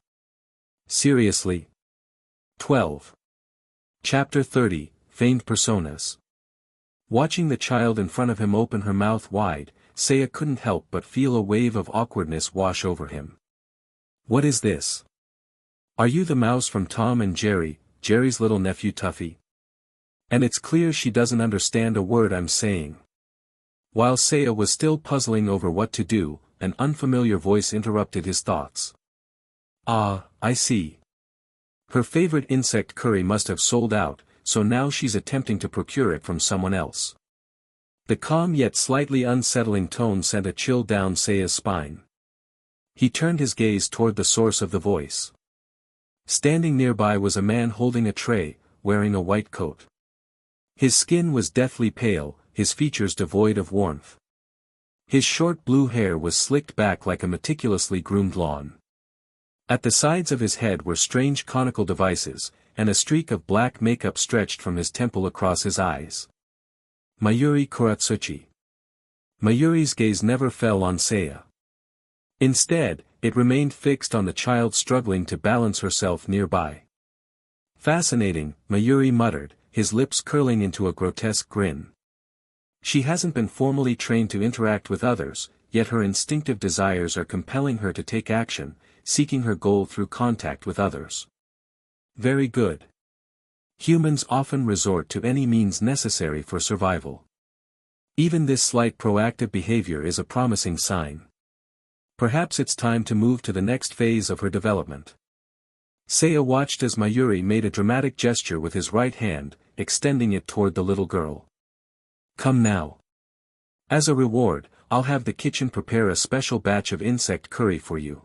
Seriously? 12. Chapter 30, Feigned Personas. Watching the child in front of him open her mouth wide, Seiya couldn't help but feel a wave of awkwardness wash over him. What is this? Are you the mouse from Tom and Jerry, Jerry's little nephew Tuffy? And it's clear she doesn't understand a word I'm saying. While Seiya was still puzzling over what to do, an unfamiliar voice interrupted his thoughts. Ah, I see. Her favorite insect curry must have sold out, so now she's attempting to procure it from someone else. The calm yet slightly unsettling tone sent a chill down Seiya's spine. He turned his gaze toward the source of the voice. Standing nearby was a man holding a tray, wearing a white coat. His skin was deathly pale, his features devoid of warmth. His short blue hair was slicked back like a meticulously groomed lawn. At the sides of his head were strange conical devices, and a streak of black makeup stretched from his temple across his eyes. Mayuri Kuratsuchi. Mayuri's gaze never fell on Seiya. Instead, it remained fixed on the child struggling to balance herself nearby. Fascinating, Mayuri muttered, his lips curling into a grotesque grin. She hasn't been formally trained to interact with others, yet her instinctive desires are compelling her to take action, seeking her goal through contact with others. Very good. Humans often resort to any means necessary for survival. Even this slight proactive behavior is a promising sign. Perhaps it's time to move to the next phase of her development. Seiya watched as Mayuri made a dramatic gesture with his right hand, extending it toward the little girl. Come now. As a reward, I'll have the kitchen prepare a special batch of insect curry for you.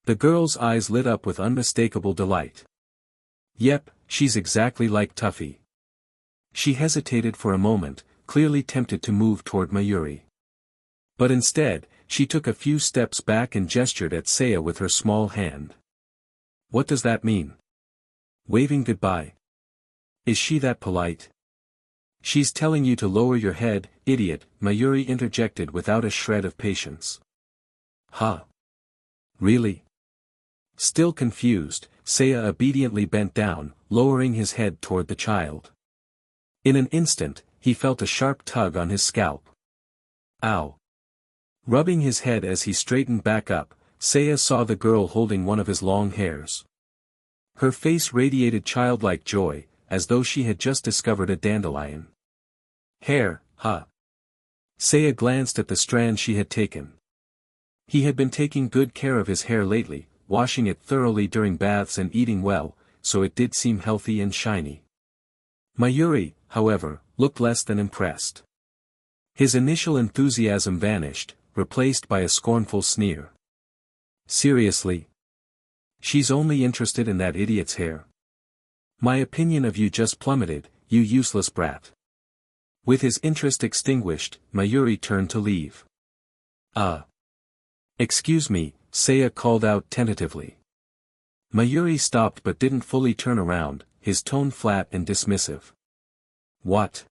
The girl's eyes lit up with unmistakable delight. Yep, she's exactly like Tuffy. She hesitated for a moment, clearly tempted to move toward Mayuri. But instead, she took a few steps back and gestured at Seiya with her small hand. What does that mean? Waving goodbye? Is she that polite? She's telling you to lower your head, idiot, Mayuri interjected without a shred of patience. Huh? Really? Still confused, Seiya obediently bent down, lowering his head toward the child. In an instant, he felt a sharp tug on his scalp. Ow! Rubbing his head as he straightened back up, Seiya saw the girl holding one of his long hairs. Her face radiated childlike joy, as though she had just discovered a dandelion. Hair, huh? Seiya glanced at the strand she had taken. He had been taking good care of his hair lately, washing it thoroughly during baths and eating well, so it did seem healthy and shiny. Mayuri, however, looked less than impressed. His initial enthusiasm vanished, replaced by a scornful sneer. Seriously? She's only interested in that idiot's hair. My opinion of you just plummeted, you useless brat. With his interest extinguished, Mayuri turned to leave. Excuse me, Seiya called out tentatively. Mayuri stopped but didn't fully turn around, his tone flat and dismissive. What?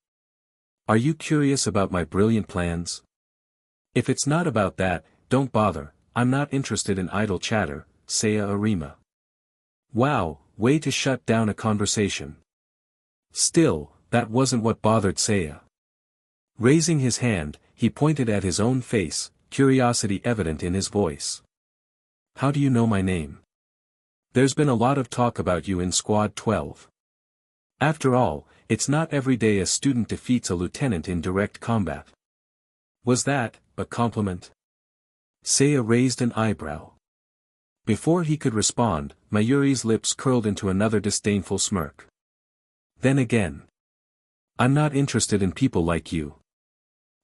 Are you curious about my brilliant plans? If it's not about that, don't bother, I'm not interested in idle chatter, Seiya Arima. Wow, way to shut down a conversation. Still, that wasn't what bothered Seiya. Raising his hand, he pointed at his own face, curiosity evident in his voice. How do you know my name? There's been a lot of talk about you in Squad 12. After all, it's not every day a student defeats a lieutenant in direct combat. Was that a compliment? Seiya raised an eyebrow. Before he could respond, Mayuri's lips curled into another disdainful smirk. Then again. I'm not interested in people like you.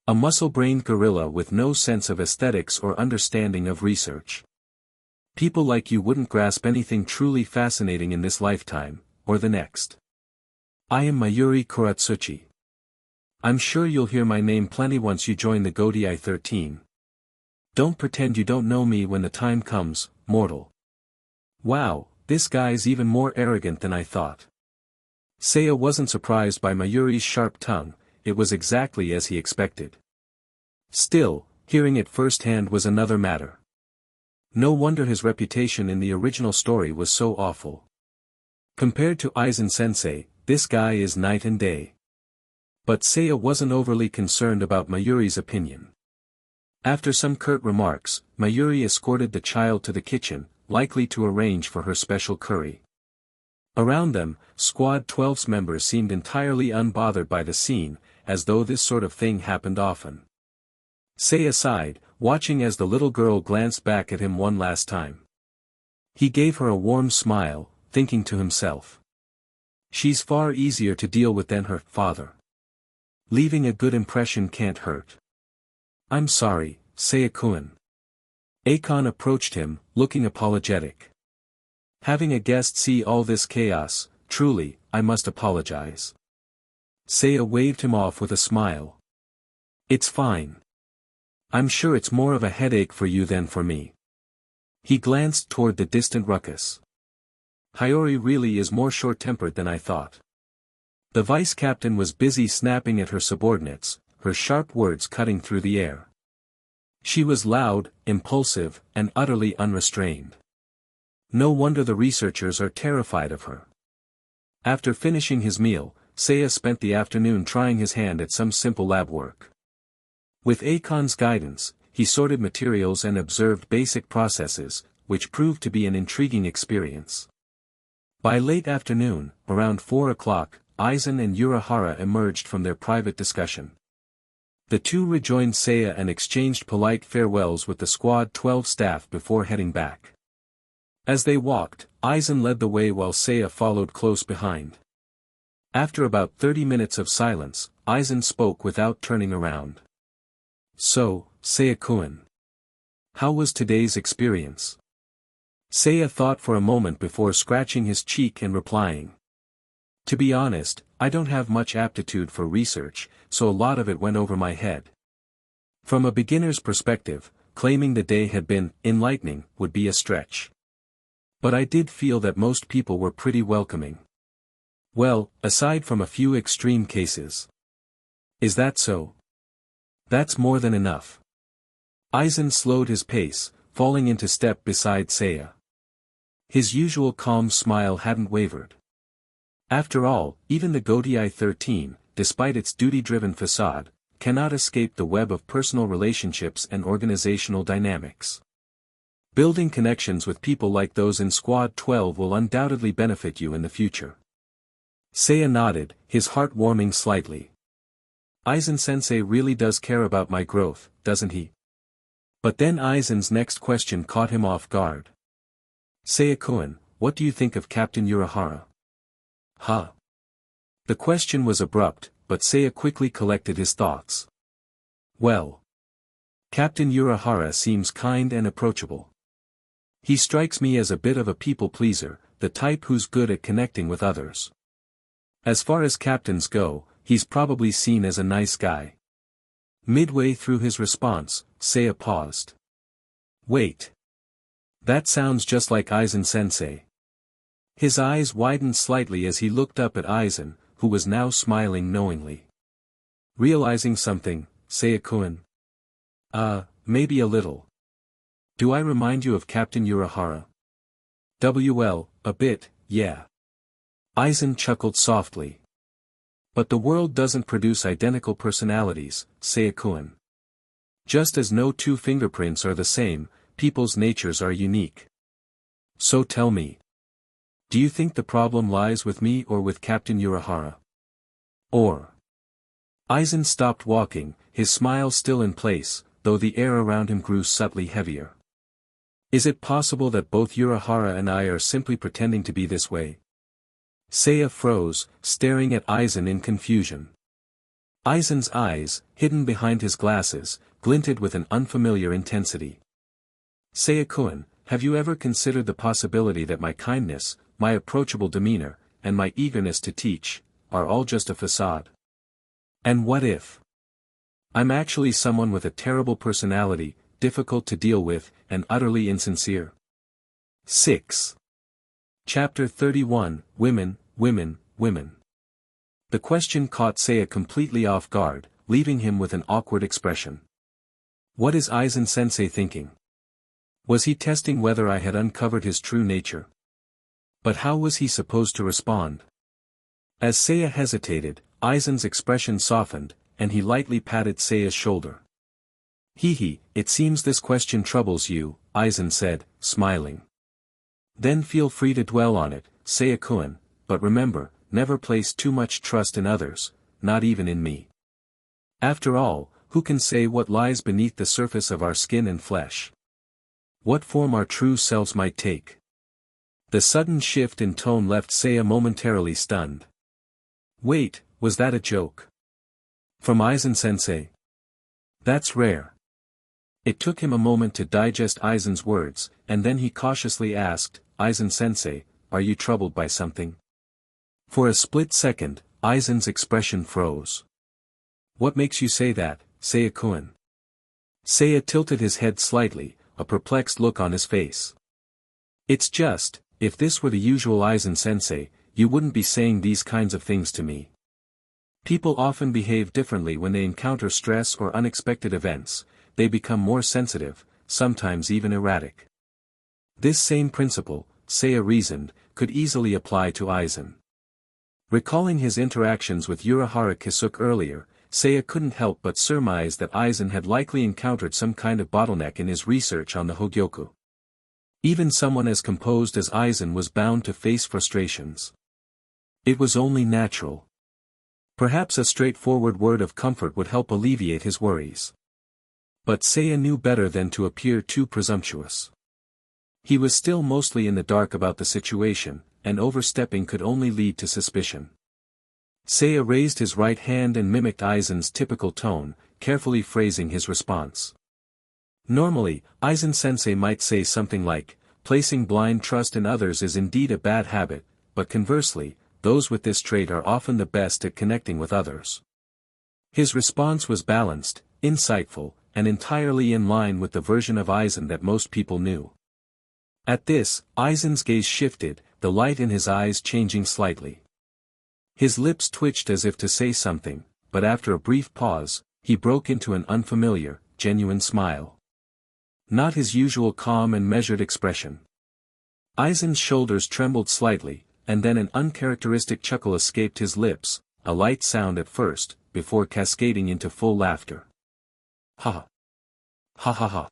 A muscle-brained gorilla with no sense of aesthetics or understanding of research. People like you wouldn't grasp anything truly fascinating in this lifetime, or the next. I am Mayuri Kuratsuchi. I'm sure you'll hear my name plenty once you join the Godai 13. Don't pretend you don't know me when the time comes, mortal. Wow, this guy's even more arrogant than I thought. Seiya wasn't surprised by Mayuri's sharp tongue, it was exactly as he expected. Still, hearing it firsthand was another matter. No wonder his reputation in the original story was so awful. Compared to Aizen-sensei, this guy is night and day. But Seiya wasn't overly concerned about Mayuri's opinion. After some curt remarks, Mayuri escorted the child to the kitchen, likely to arrange for her special curry. Around them, Squad 12's members seemed entirely unbothered by the scene, as though this sort of thing happened often. Seiya sighed, watching as the little girl glanced back at him one last time. He gave her a warm smile, thinking to himself. She's far easier to deal with than her father. Leaving a good impression can't hurt. I'm sorry, Seiya-kun. Akon approached him, looking apologetic. Having a guest see all this chaos, truly, I must apologize. Seiya waved him off with a smile. It's fine. I'm sure it's more of a headache for you than for me. He glanced toward the distant ruckus. Hiyori really is more short-tempered than I thought. The vice-captain was busy snapping at her subordinates, her sharp words cutting through the air. She was loud, impulsive, and utterly unrestrained. No wonder the researchers are terrified of her. After finishing his meal, Seiya spent the afternoon trying his hand at some simple lab work. With Akon's guidance, he sorted materials and observed basic processes, which proved to be an intriguing experience. By late afternoon, around 4 o'clock, Aizen and Urahara emerged from their private discussion. The two rejoined Seiya and exchanged polite farewells with the Squad 12 staff before heading back. As they walked, Aizen led the way while Seiya followed close behind. After about 30 minutes of silence, Aizen spoke without turning around. So, Seiya-kun. How was today's experience? Seiya thought for a moment before scratching his cheek and replying. To be honest, I don't have much aptitude for research, so a lot of it went over my head. From a beginner's perspective, claiming the day had been enlightening would be a stretch. But I did feel that most people were pretty welcoming. Well, aside from a few extreme cases. Is that so? That's more than enough. Aizen slowed his pace, falling into step beside Seiya. His usual calm smile hadn't wavered. After all, even the Gotei 13, despite its duty-driven facade, cannot escape the web of personal relationships and organizational dynamics. Building connections with people like those in Squad 12 will undoubtedly benefit you in the future. Seiya nodded, his heart warming slightly. Aizen-sensei really does care about my growth, doesn't he? But then Aizen's next question caught him off guard. Seiya-kun, what do you think of Captain Urahara? Huh? The question was abrupt, but Seiya quickly collected his thoughts. Well. Captain Urahara seems kind and approachable. He strikes me as a bit of a people-pleaser, the type who's good at connecting with others. As far as captains go, he's probably seen as a nice guy. Midway through his response, Seiya paused. Wait. That sounds just like Aizen-sensei. His eyes widened slightly as he looked up at Aizen, who was now smiling knowingly. Realizing something, Seiya-kun. Maybe a little. Do I remind you of Captain Urahara? Well, a bit, yeah. Aizen chuckled softly. But the world doesn't produce identical personalities, Seiya-kun. Just as no two fingerprints are the same, people's natures are unique. So tell me. Do you think the problem lies with me or with Captain Urahara? Or? Aizen stopped walking, his smile still in place, though the air around him grew subtly heavier. Is it possible that both Urahara and I are simply pretending to be this way? Seiya froze, staring at Aizen in confusion. Aizen's eyes, hidden behind his glasses, glinted with an unfamiliar intensity. Seiya-kun, have you ever considered the possibility that my kindness, my approachable demeanor, and my eagerness to teach, are all just a facade? And what if I'm actually someone with a terrible personality, difficult to deal with, and utterly insincere? 6. Chapter 31, Women, Women, Women. The question caught Seiya completely off guard, leaving him with an awkward expression. What is Aizen-sensei thinking? Was he testing whether I had uncovered his true nature? But how was he supposed to respond? As Seiya hesitated, Aizen's expression softened, and he lightly patted Seiya's shoulder. It seems this question troubles you, Aizen said, smiling. Then feel free to dwell on it, Seiya-kun, but remember, never place too much trust in others, not even in me. After all, who can say what lies beneath the surface of our skin and flesh? What form our true selves might take? The sudden shift in tone left Seiya momentarily stunned. Wait, was that a joke? From Aizen-sensei? That's rare. It took him a moment to digest Aizen's words, and then he cautiously asked, Aizen-sensei, are you troubled by something? For a split second, Aizen's expression froze. What makes you say that, Seiya-kun? Seiya tilted his head slightly, a perplexed look on his face. It's just, if this were the usual Aizen-sensei, you wouldn't be saying these kinds of things to me. People often behave differently when they encounter stress or unexpected events, they become more sensitive, sometimes even erratic. This same principle, Seiya reasoned, could easily apply to Aizen. Recalling his interactions with Urahara Kisuke earlier, Seiya couldn't help but surmise that Aizen had likely encountered some kind of bottleneck in his research on the Hogyoku. Even someone as composed as Aizen was bound to face frustrations. It was only natural. Perhaps a straightforward word of comfort would help alleviate his worries. But Seiya knew better than to appear too presumptuous. He was still mostly in the dark about the situation, and overstepping could only lead to suspicion. Seiya raised his right hand and mimicked Aizen's typical tone, carefully phrasing his response. Normally, Aizen-sensei might say something like, placing blind trust in others is indeed a bad habit, but conversely, those with this trait are often the best at connecting with others. His response was balanced, insightful, and entirely in line with the version of Aizen that most people knew. At this, Aizen's gaze shifted, the light in his eyes changing slightly. His lips twitched as if to say something, but after a brief pause, he broke into an unfamiliar, genuine smile. Not his usual calm and measured expression. Aizen's shoulders trembled slightly, and then an uncharacteristic chuckle escaped his lips, a light sound at first, before cascading into full laughter. Ha! Ha ha ha!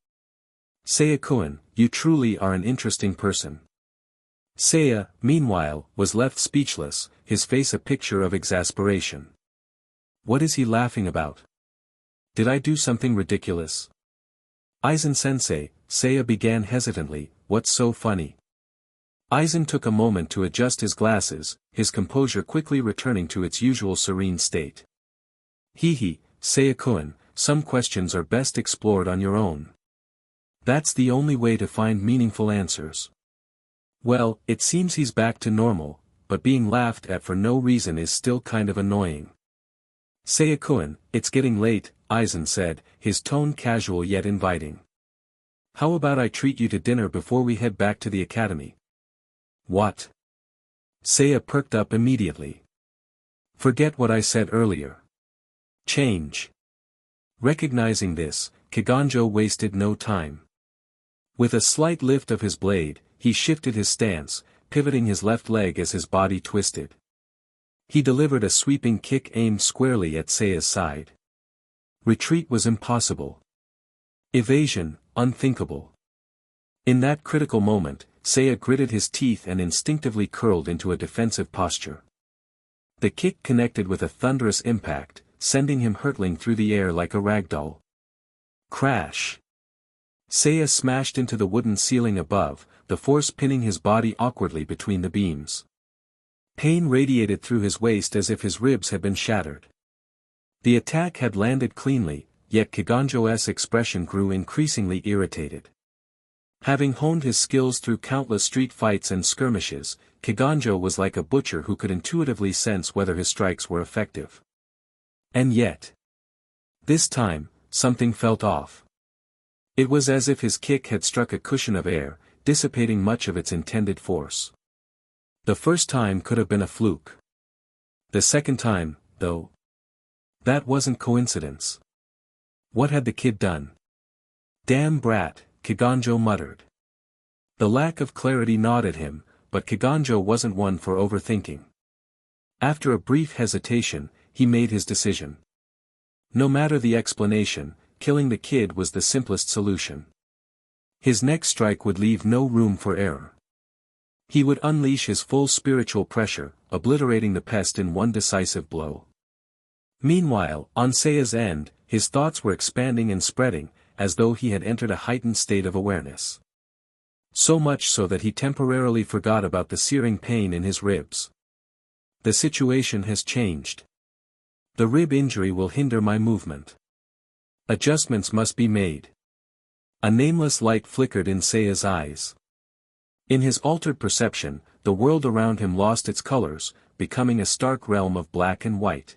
Seiya-kun, you truly are an interesting person. Seiya, meanwhile, was left speechless, his face a picture of exasperation. What is he laughing about? Did I do something ridiculous? Aizen-sensei, Seiya began hesitantly, what's so funny? Aizen took a moment to adjust his glasses, his composure quickly returning to its usual serene state. Hee, Seiya-kun, some questions are best explored on your own. That's the only way to find meaningful answers. Well, it seems he's back to normal, but being laughed at for no reason is still kind of annoying. Seiya-kun, it's getting late, Aizen said, his tone casual yet inviting. How about I treat you to dinner before we head back to the academy? What? Seiya perked up immediately. Forget what I said earlier. Change. Recognizing this, Kiganjo wasted no time. With a slight lift of his blade, he shifted his stance, pivoting his left leg as his body twisted. He delivered a sweeping kick aimed squarely at Seiya's side. Retreat was impossible. Evasion, unthinkable. In that critical moment, Seiya gritted his teeth and instinctively curled into a defensive posture. The kick connected with a thunderous impact, sending him hurtling through the air like a ragdoll. Crash! Seiya smashed into the wooden ceiling above, the force pinning his body awkwardly between the beams. Pain radiated through his waist as if his ribs had been shattered. The attack had landed cleanly, yet Kiganjo's expression grew increasingly irritated. Having honed his skills through countless street fights and skirmishes, Kiganjo was like a butcher who could intuitively sense whether his strikes were effective. And yet, this time, something felt off. It was as if his kick had struck a cushion of air, dissipating much of its intended force. The first time could have been a fluke. The second time, though, that wasn't coincidence. What had the kid done? Damn brat, Kiganjo muttered. The lack of clarity gnawed at him, but Kiganjo wasn't one for overthinking. After a brief hesitation, he made his decision. No matter the explanation, killing the kid was the simplest solution. His next strike would leave no room for error. He would unleash his full spiritual pressure, obliterating the pest in one decisive blow. Meanwhile, on Seiya's end, his thoughts were expanding and spreading, as though he had entered a heightened state of awareness. So much so that he temporarily forgot about the searing pain in his ribs. The situation has changed. The rib injury will hinder my movement. Adjustments must be made. A nameless light flickered in Seiya's eyes. In his altered perception, the world around him lost its colors, becoming a stark realm of black and white.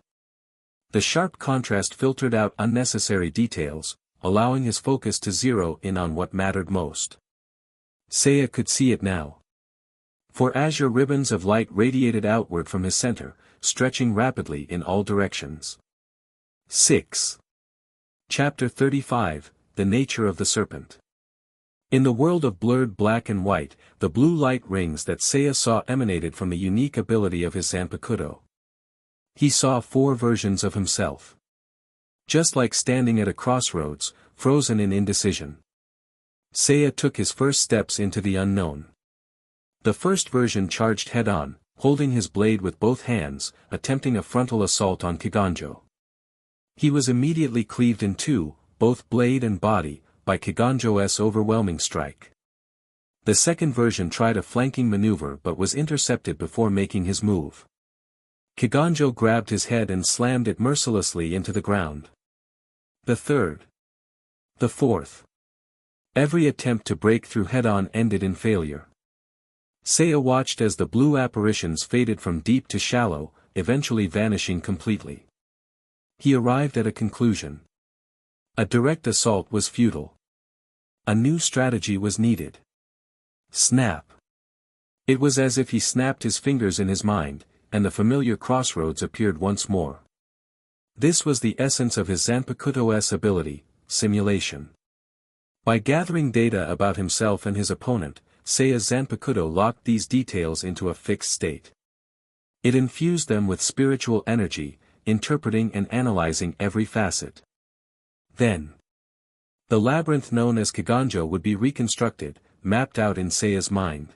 The sharp contrast filtered out unnecessary details, allowing his focus to zero in on what mattered most. Seiya could see it now. For azure ribbons of light radiated outward from his center, stretching rapidly in all directions. 6. Chapter 35, The Nature of the Serpent. In the world of blurred black and white, the blue light rings that Seiya saw emanated from the unique ability of his Zanpakuto. He saw 4 versions of himself. Just like standing at a crossroads, frozen in indecision. Seiya took his first steps into the unknown. The first version charged head-on, holding his blade with both hands, attempting a frontal assault on Kiganjo. He was immediately cleaved in two, both blade and body, by Kiganjo's overwhelming strike. The second version tried a flanking maneuver but was intercepted before making his move. Kiganjo grabbed his head and slammed it mercilessly into the ground. The third. The fourth. Every attempt to break through head-on ended in failure. Seiya watched as the blue apparitions faded from deep to shallow, eventually vanishing completely. He arrived at a conclusion. A direct assault was futile. A new strategy was needed. Snap. It was as if he snapped his fingers in his mind, and the familiar crossroads appeared once more. This was the essence of his Zanpakuto's ability, simulation. By gathering data about himself and his opponent, Seiya's Zanpakuto locked these details into a fixed state. It infused them with spiritual energy, interpreting and analyzing every facet. Then, the labyrinth known as Kiganjo would be reconstructed, mapped out in Seiya's mind.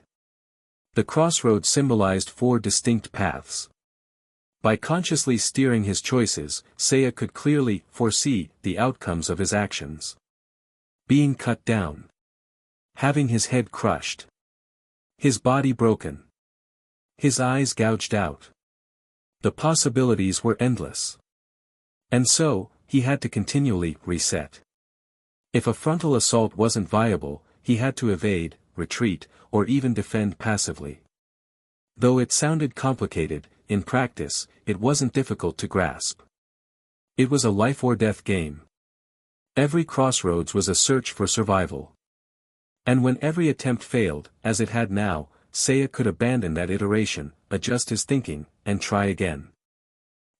The crossroads symbolized 4 distinct paths. By consciously steering his choices, Seiya could clearly foresee the outcomes of his actions. Being cut down. Having his head crushed. His body broken. His eyes gouged out. The possibilities were endless. And so, he had to continually reset. If a frontal assault wasn't viable, he had to evade, retreat, or even defend passively. Though it sounded complicated, in practice, it wasn't difficult to grasp. It was a life-or-death game. Every crossroads was a search for survival. And when every attempt failed, as it had now, Seiya could abandon that iteration, adjust his thinking, and try again.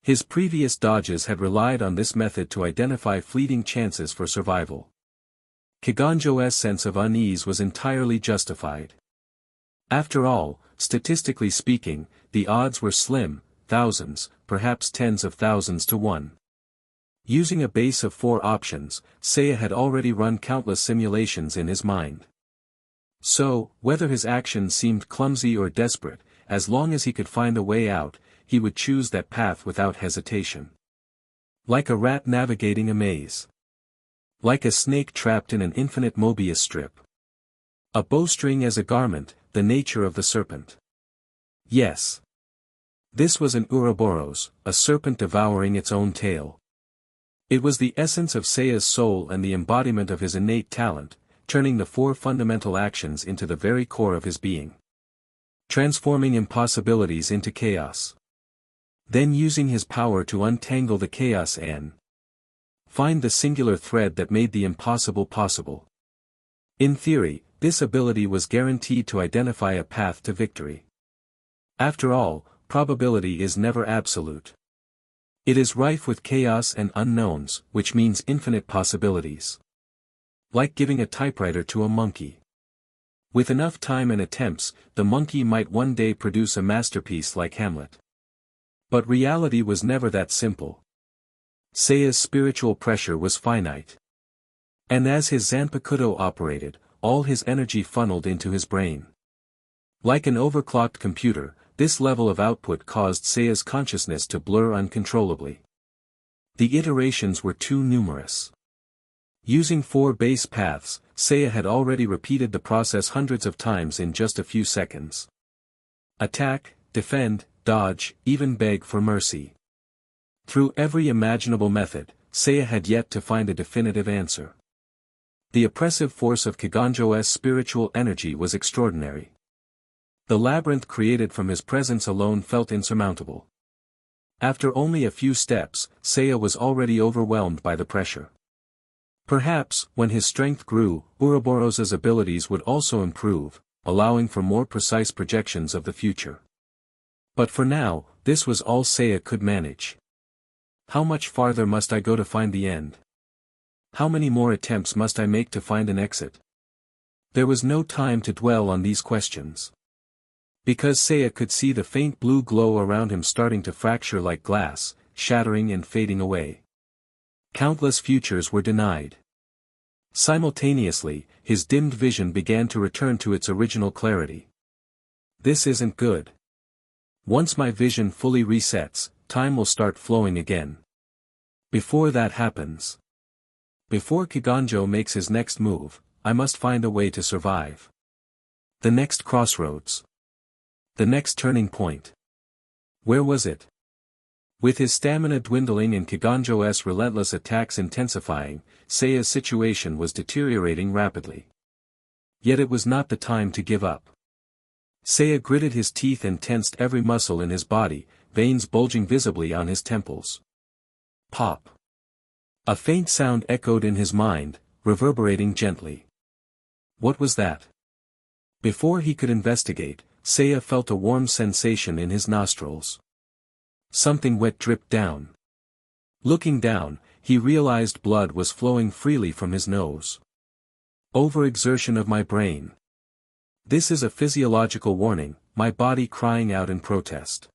His previous dodges had relied on this method to identify fleeting chances for survival. Kiganjo's sense of unease was entirely justified. After all, statistically speaking, the odds were slim, thousands, perhaps tens of thousands to 1. Using a base of 4 options, Seiya had already run countless simulations in his mind. So, whether his actions seemed clumsy or desperate, as long as he could find a way out, he would choose that path without hesitation. Like a rat navigating a maze. Like a snake trapped in an infinite Mobius strip. A bowstring as a garment, the nature of the serpent. Yes. This was an Ouroboros, a serpent devouring its own tail. It was the essence of Seiya's soul and the embodiment of his innate talent, turning the 4 fundamental actions into the very core of his being. Transforming impossibilities into chaos. Then using his power to untangle the chaos and find the singular thread that made the impossible possible. In theory, this ability was guaranteed to identify a path to victory. After all, probability is never absolute. It is rife with chaos and unknowns, which means infinite possibilities. Like giving a typewriter to a monkey. With enough time and attempts, the monkey might one day produce a masterpiece like Hamlet. But reality was never that simple. Seiya's spiritual pressure was finite. And as his Zanpakuto operated, all his energy funneled into his brain. Like an overclocked computer, this level of output caused Seiya's consciousness to blur uncontrollably. The iterations were too numerous. Using 4 base paths, Seiya had already repeated the process hundreds of times in just a few seconds. Attack, defend, dodge, even beg for mercy. Through every imaginable method, Seiya had yet to find a definitive answer. The oppressive force of Kiganjo's spiritual energy was extraordinary. The labyrinth created from his presence alone felt insurmountable. After only a few steps, Seiya was already overwhelmed by the pressure. Perhaps, when his strength grew, Ouroboros's abilities would also improve, allowing for more precise projections of the future. But for now, this was all Seiya could manage. How much farther must I go to find the end? How many more attempts must I make to find an exit? There was no time to dwell on these questions. Because Seiya could see the faint blue glow around him starting to fracture like glass, shattering and fading away. Countless futures were denied. Simultaneously, his dimmed vision began to return to its original clarity. This isn't good. Once my vision fully resets, time will start flowing again. Before that happens. Before Kiganjo makes his next move, I must find a way to survive. The next crossroads. The next turning point. Where was it? With his stamina dwindling and Kiganjo's relentless attacks intensifying, Seiya's situation was deteriorating rapidly. Yet it was not the time to give up. Seiya gritted his teeth and tensed every muscle in his body, veins bulging visibly on his temples. Pop. A faint sound echoed in his mind, reverberating gently. What was that? Before he could investigate, Seiya felt a warm sensation in his nostrils. Something wet dripped down. Looking down, he realized blood was flowing freely from his nose. Overexertion of my brain. This is a physiological warning, my body crying out in protest.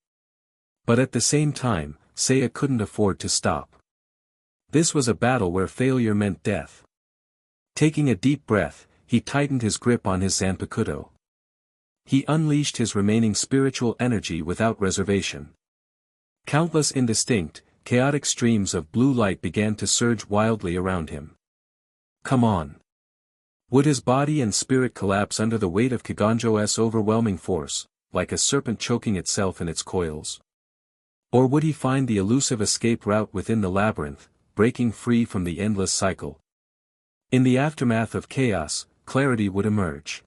But at the same time, Seiya couldn't afford to stop. This was a battle where failure meant death. Taking a deep breath, he tightened his grip on his Zanpakuto. He unleashed his remaining spiritual energy without reservation. Countless indistinct, chaotic streams of blue light began to surge wildly around him. Come on. Would his body and spirit collapse under the weight of Kiganjo's overwhelming force, like a serpent choking itself in its coils? Or would he find the elusive escape route within the labyrinth, breaking free from the endless cycle? In the aftermath of chaos, clarity would emerge.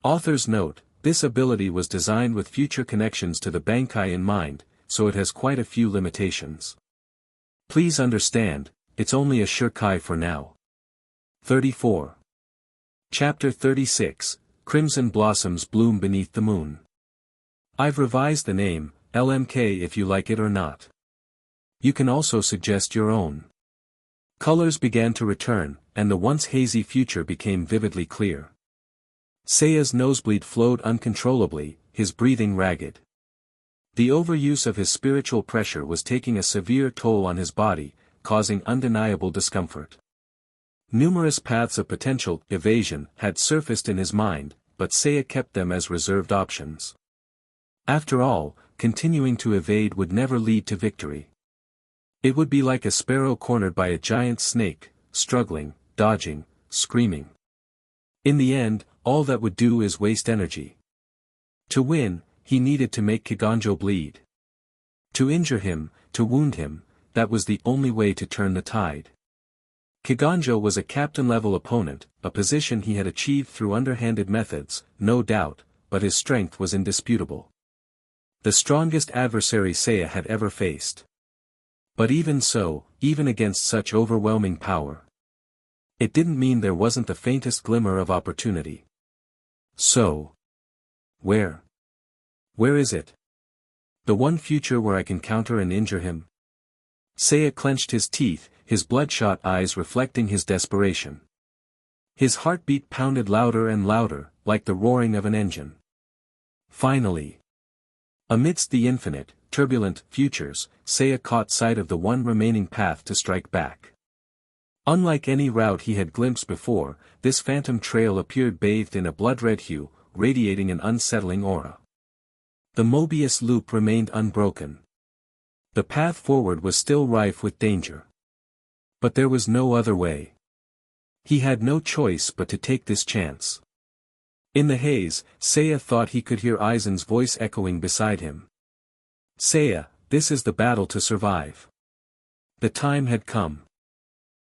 Author's note: this ability was designed with future connections to the Bankai in mind, so it has quite a few limitations. Please understand, it's only a Shurkai for now. 34. Chapter 36, Crimson Blossoms Bloom Beneath the Moon. I've revised the name, LMK if you like it or not. You can also suggest your own. Colors began to return, and the once hazy future became vividly clear. Seiya's nosebleed flowed uncontrollably, his breathing ragged. The overuse of his spiritual pressure was taking a severe toll on his body, causing undeniable discomfort. Numerous paths of potential evasion had surfaced in his mind, but Seiya kept them as reserved options. After all, continuing to evade would never lead to victory. It would be like a sparrow cornered by a giant snake, struggling, dodging, screaming. In the end, all that would do is waste energy. To win, he needed to make Kiganjo bleed. To injure him, to wound him, that was the only way to turn the tide. Kiganjo was a captain-level opponent, a position he had achieved through underhanded methods, no doubt, but his strength was indisputable. The strongest adversary Seiya had ever faced. But even so, even against such overwhelming power, it didn't mean there wasn't the faintest glimmer of opportunity. So, where is it? The one future where I can counter and injure him? Seiya clenched his teeth, his bloodshot eyes reflecting his desperation. His heartbeat pounded louder and louder, like the roaring of an engine. Finally, amidst the infinite, turbulent futures, Seiya caught sight of the one remaining path to strike back. Unlike any route he had glimpsed before, this phantom trail appeared bathed in a blood-red hue, radiating an unsettling aura. The Mobius loop remained unbroken. The path forward was still rife with danger. But there was no other way. He had no choice but to take this chance. In the haze, Seiya thought he could hear Aizen's voice echoing beside him. Seiya, this is the battle to survive. The time had come.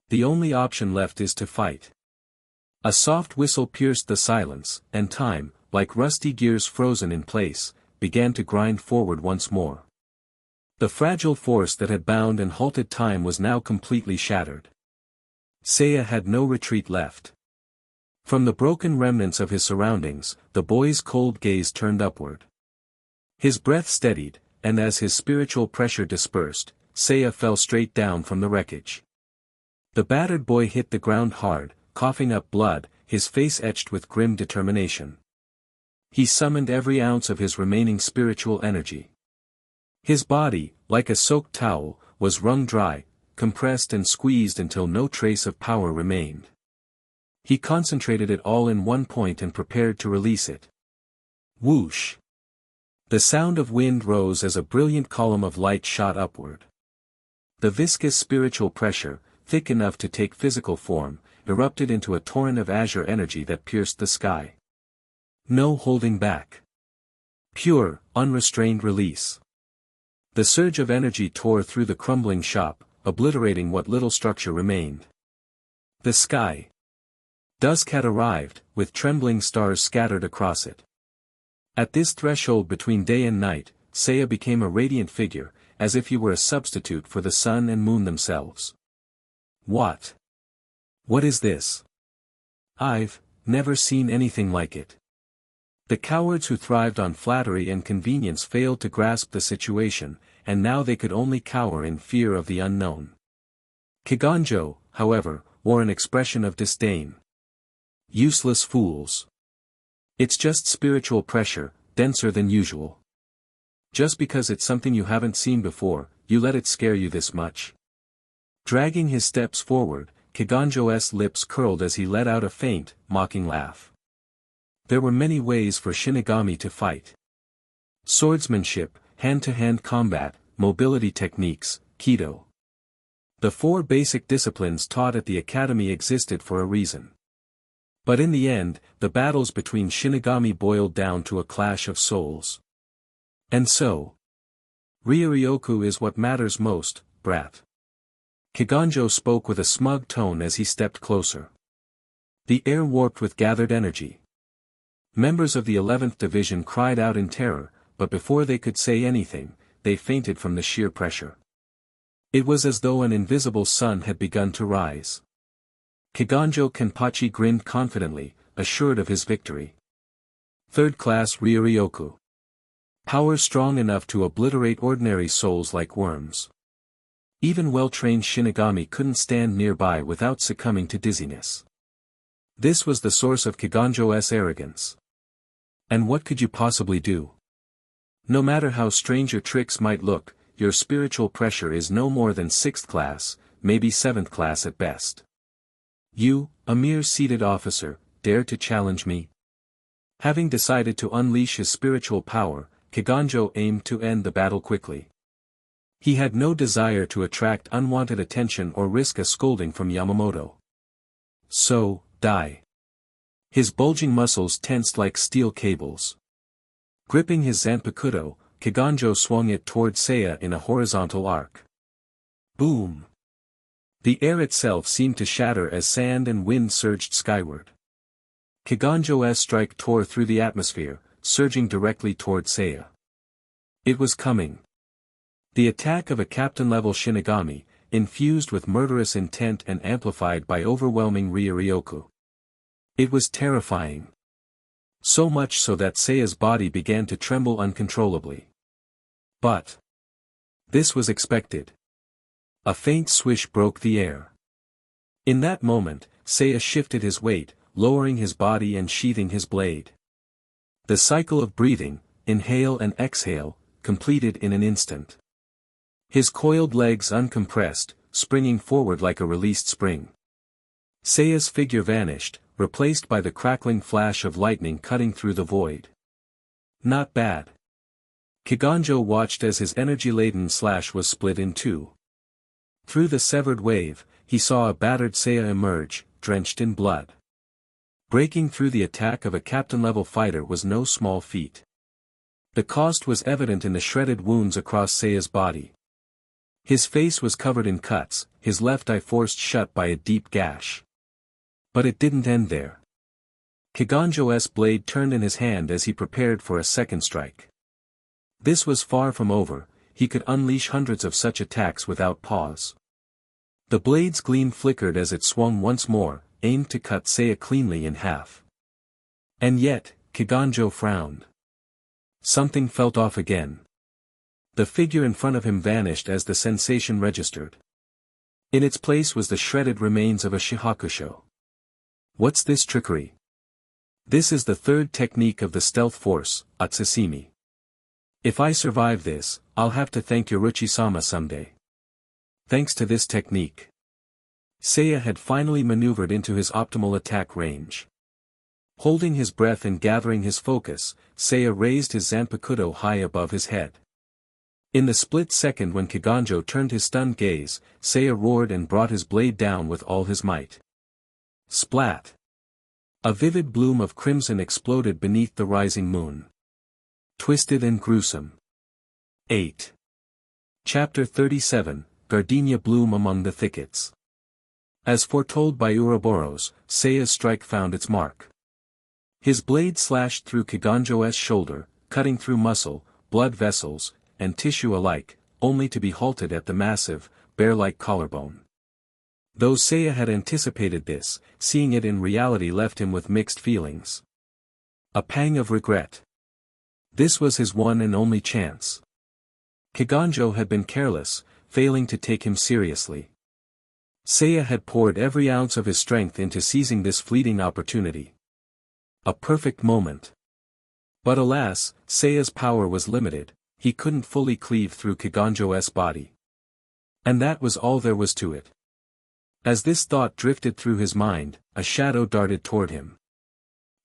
The only option left is to fight. A soft whistle pierced the silence, and time, like rusty gears frozen in place, began to grind forward once more. The fragile force that had bound and halted time was now completely shattered. Seiya had no retreat left. From the broken remnants of his surroundings, the boy's cold gaze turned upward. His breath steadied, and as his spiritual pressure dispersed, Seiya fell straight down from the wreckage. The battered boy hit the ground hard, coughing up blood, his face etched with grim determination. He summoned every ounce of his remaining spiritual energy. His body, like a soaked towel, was wrung dry, compressed and squeezed until no trace of power remained. He concentrated it all in one point and prepared to release it. Whoosh! The sound of wind rose as a brilliant column of light shot upward. The viscous spiritual pressure, thick enough to take physical form, erupted into a torrent of azure energy that pierced the sky. No holding back. Pure, unrestrained release. The surge of energy tore through the crumbling shop, obliterating what little structure remained. The sky. Dusk had arrived, with trembling stars scattered across it. At this threshold between day and night, Seiya became a radiant figure, as if he were a substitute for the sun and moon themselves. What? What is this? I've never seen anything like it. The cowards who thrived on flattery and convenience failed to grasp the situation, and now they could only cower in fear of the unknown. Kiganjo, however, wore an expression of disdain. Useless fools. It's just spiritual pressure, denser than usual. Just because it's something you haven't seen before, you let it scare you this much. Dragging his steps forward, Kiganjo's lips curled as he let out a faint, mocking laugh. There were many ways for Shinigami to fight. Swordsmanship, hand-to-hand combat, mobility techniques, Kido. The 4 basic disciplines taught at the academy existed for a reason. But in the end, the battles between Shinigami boiled down to a clash of souls. And so, Ryuryoku is what matters most, brat. Kiganjo spoke with a smug tone as he stepped closer. The air warped with gathered energy. Members of the 11th Division cried out in terror, but before they could say anything, they fainted from the sheer pressure. It was as though an invisible sun had begun to rise. Kiganjo Kenpachi grinned confidently, assured of his victory. 3rd class Ryuryoku. Power strong enough to obliterate ordinary souls like worms. Even well-trained Shinigami couldn't stand nearby without succumbing to dizziness. This was the source of Kiganjo's arrogance. And what could you possibly do? No matter how strange your tricks might look, your spiritual pressure is no more than 6th class, maybe 7th class at best. You, a mere seated officer, dare to challenge me? Having decided to unleash his spiritual power, Kiganjo aimed to end the battle quickly. He had no desire to attract unwanted attention or risk a scolding from Yamamoto. So, die. His bulging muscles tensed like steel cables. Gripping his Zanpakuto, Kiganjo swung it toward Seiya in a horizontal arc. Boom! The air itself seemed to shatter as sand and wind surged skyward. Kiganjo's strike tore through the atmosphere, surging directly toward Seiya. It was coming. The attack of a captain-level Shinigami, infused with murderous intent and amplified by overwhelming Ryuryoku. It was terrifying. So much so that Seiya's body began to tremble uncontrollably. But this was expected. A faint swish broke the air. In that moment, Seiya shifted his weight, lowering his body and sheathing his blade. The cycle of breathing, inhale and exhale, completed in an instant. His coiled legs uncompressed, springing forward like a released spring. Seiya's figure vanished, replaced by the crackling flash of lightning cutting through the void. Not bad. Kiganjo watched as his energy-laden slash was split in two. Through the severed wave, he saw a battered Seiya emerge, drenched in blood. Breaking through the attack of a captain-level fighter was no small feat. The cost was evident in the shredded wounds across Seiya's body. His face was covered in cuts, his left eye forced shut by a deep gash. But it didn't end there. Kiganjo's blade turned in his hand as he prepared for a second strike. This was far from over, he could unleash hundreds of such attacks without pause. The blade's gleam flickered as it swung once more, aimed to cut Seiya cleanly in half. And yet, Kiganjo frowned. Something felt off again. The figure in front of him vanished as the sensation registered. In its place was the shredded remains of a shihakusho. What's this trickery? This is the third technique of the stealth force, Atsusimi. If I survive this, I'll have to thank Yoruichi-sama someday. Thanks to this technique, Seiya had finally maneuvered into his optimal attack range. Holding his breath and gathering his focus, Seiya raised his Zanpakuto high above his head. In the split second when Kiganjo turned his stunned gaze, Seiya roared and brought his blade down with all his might. Splat! A vivid bloom of crimson exploded beneath the rising moon. Twisted and gruesome. 8. Chapter 37, Gardenia bloom among the thickets. As foretold by Ouroboros, Seiya's strike found its mark. His blade slashed through Kiganjo's shoulder, cutting through muscle, blood vessels, and tissue alike, only to be halted at the massive, bear-like collarbone. Though Seiya had anticipated this, seeing it in reality left him with mixed feelings. A pang of regret. This was his one and only chance. Kiganjo had been careless, failing to take him seriously. Seiya had poured every ounce of his strength into seizing this fleeting opportunity. A perfect moment. But alas, Seiya's power was limited, he couldn't fully cleave through Kiganjo's body. And that was all there was to it. As this thought drifted through his mind, a shadow darted toward him.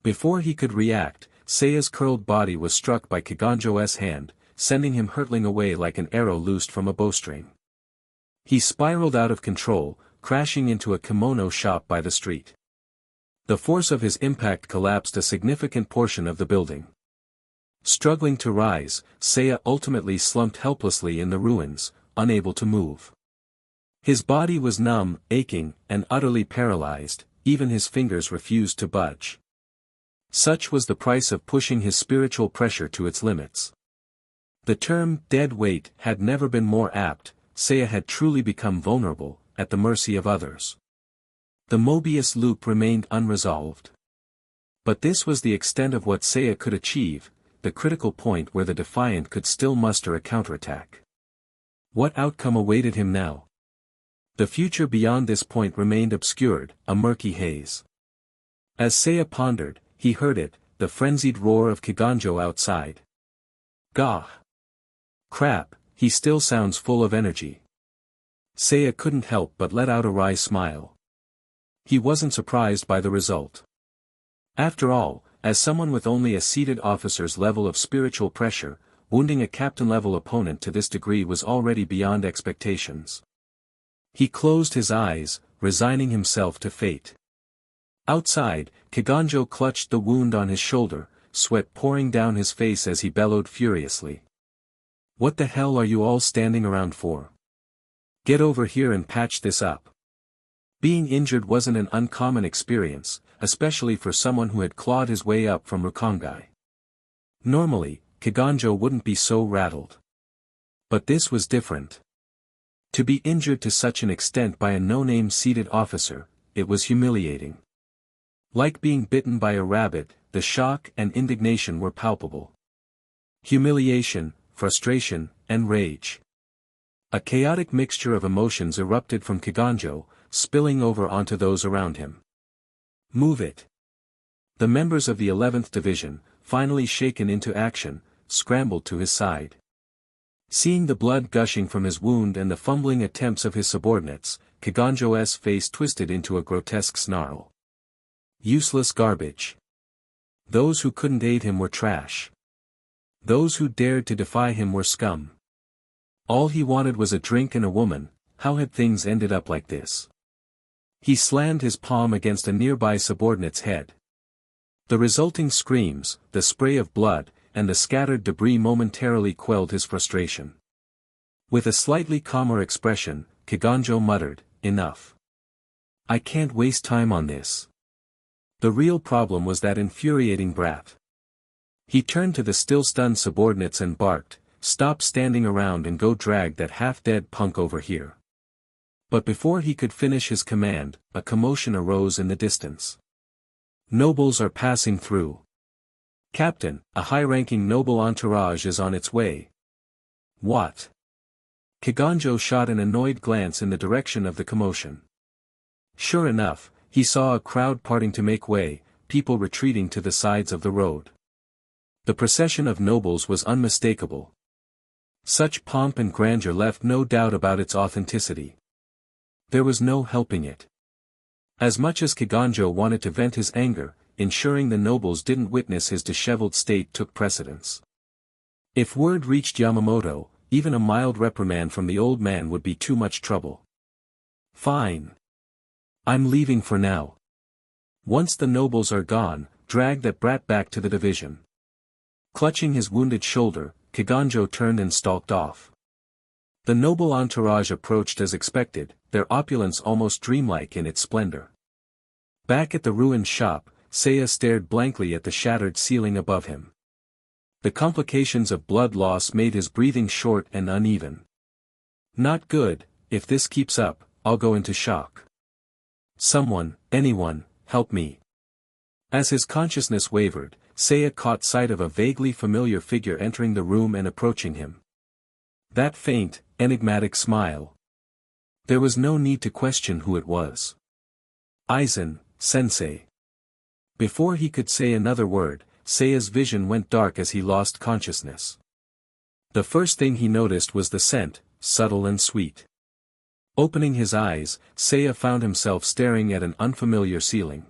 Before he could react, Seiya's curled body was struck by Kiganjo's hand, sending him hurtling away like an arrow loosed from a bowstring. He spiraled out of control, crashing into a kimono shop by the street. The force of his impact collapsed a significant portion of the building. Struggling to rise, Seiya ultimately slumped helplessly in the ruins, unable to move. His body was numb, aching, and utterly paralyzed, even his fingers refused to budge. Such was the price of pushing his spiritual pressure to its limits. The term dead weight had never been more apt. Seiya had truly become vulnerable, at the mercy of others. The Mobius loop remained unresolved. But this was the extent of what Seiya could achieve, the critical point where the Defiant could still muster a counterattack. What outcome awaited him now? The future beyond this point remained obscured, a murky haze. As Seiya pondered, he heard it, the frenzied roar of Kiganjo outside. Gah! Crap, he still sounds full of energy. Seiya couldn't help but let out a wry smile. He wasn't surprised by the result. After all, as someone with only a seated officer's level of spiritual pressure, wounding a captain-level opponent to this degree was already beyond expectations. He closed his eyes, resigning himself to fate. Outside, Kiganjo clutched the wound on his shoulder, sweat pouring down his face as he bellowed furiously. What the hell are you all standing around for? Get over here and patch this up. Being injured wasn't an uncommon experience, especially for someone who had clawed his way up from Rukongai. Normally, Kiganjo wouldn't be so rattled. But this was different. To be injured to such an extent by a no-name seated officer, it was humiliating. Like being bitten by a rabbit, the shock and indignation were palpable. Humiliation, frustration, and rage. A chaotic mixture of emotions erupted from Kiganjo, spilling over onto those around him. Move it! The members of the 11th Division, finally shaken into action, scrambled to his side. Seeing the blood gushing from his wound and the fumbling attempts of his subordinates, Kiganjo's face twisted into a grotesque snarl. Useless garbage. Those who couldn't aid him were trash. Those who dared to defy him were scum. All he wanted was a drink and a woman. How had things ended up like this? He slammed his palm against a nearby subordinate's head. The resulting screams, the spray of blood, and the scattered debris momentarily quelled his frustration. With a slightly calmer expression, Kiganjo muttered, "Enough. I can't waste time on this." The real problem was that infuriating brat. He turned to the still stunned subordinates and barked, "Stop standing around and go drag that half-dead punk over here." But before he could finish his command, a commotion arose in the distance. "Nobles are passing through. Captain, a high-ranking noble entourage is on its way." "What?" Kiganjo shot an annoyed glance in the direction of the commotion. Sure enough, he saw a crowd parting to make way, people retreating to the sides of the road. The procession of nobles was unmistakable. Such pomp and grandeur left no doubt about its authenticity. There was no helping it. As much as Kiganjo wanted to vent his anger, ensuring the nobles didn't witness his disheveled state took precedence. If word reached Yamamoto, even a mild reprimand from the old man would be too much trouble. "Fine. I'm leaving for now. Once the nobles are gone, drag that brat back to the division." Clutching his wounded shoulder, Kiganjo turned and stalked off. The noble entourage approached as expected, their opulence almost dreamlike in its splendor. Back at the ruined shop, Seiya stared blankly at the shattered ceiling above him. The complications of blood loss made his breathing short and uneven. "Not good, if this keeps up, I'll go into shock. Someone, anyone, help me." As his consciousness wavered, Seiya caught sight of a vaguely familiar figure entering the room and approaching him. That faint, enigmatic smile. There was no need to question who it was. "Aizen, sensei." Before he could say another word, Seiya's vision went dark as he lost consciousness. The first thing he noticed was the scent, subtle and sweet. Opening his eyes, Seiya found himself staring at an unfamiliar ceiling.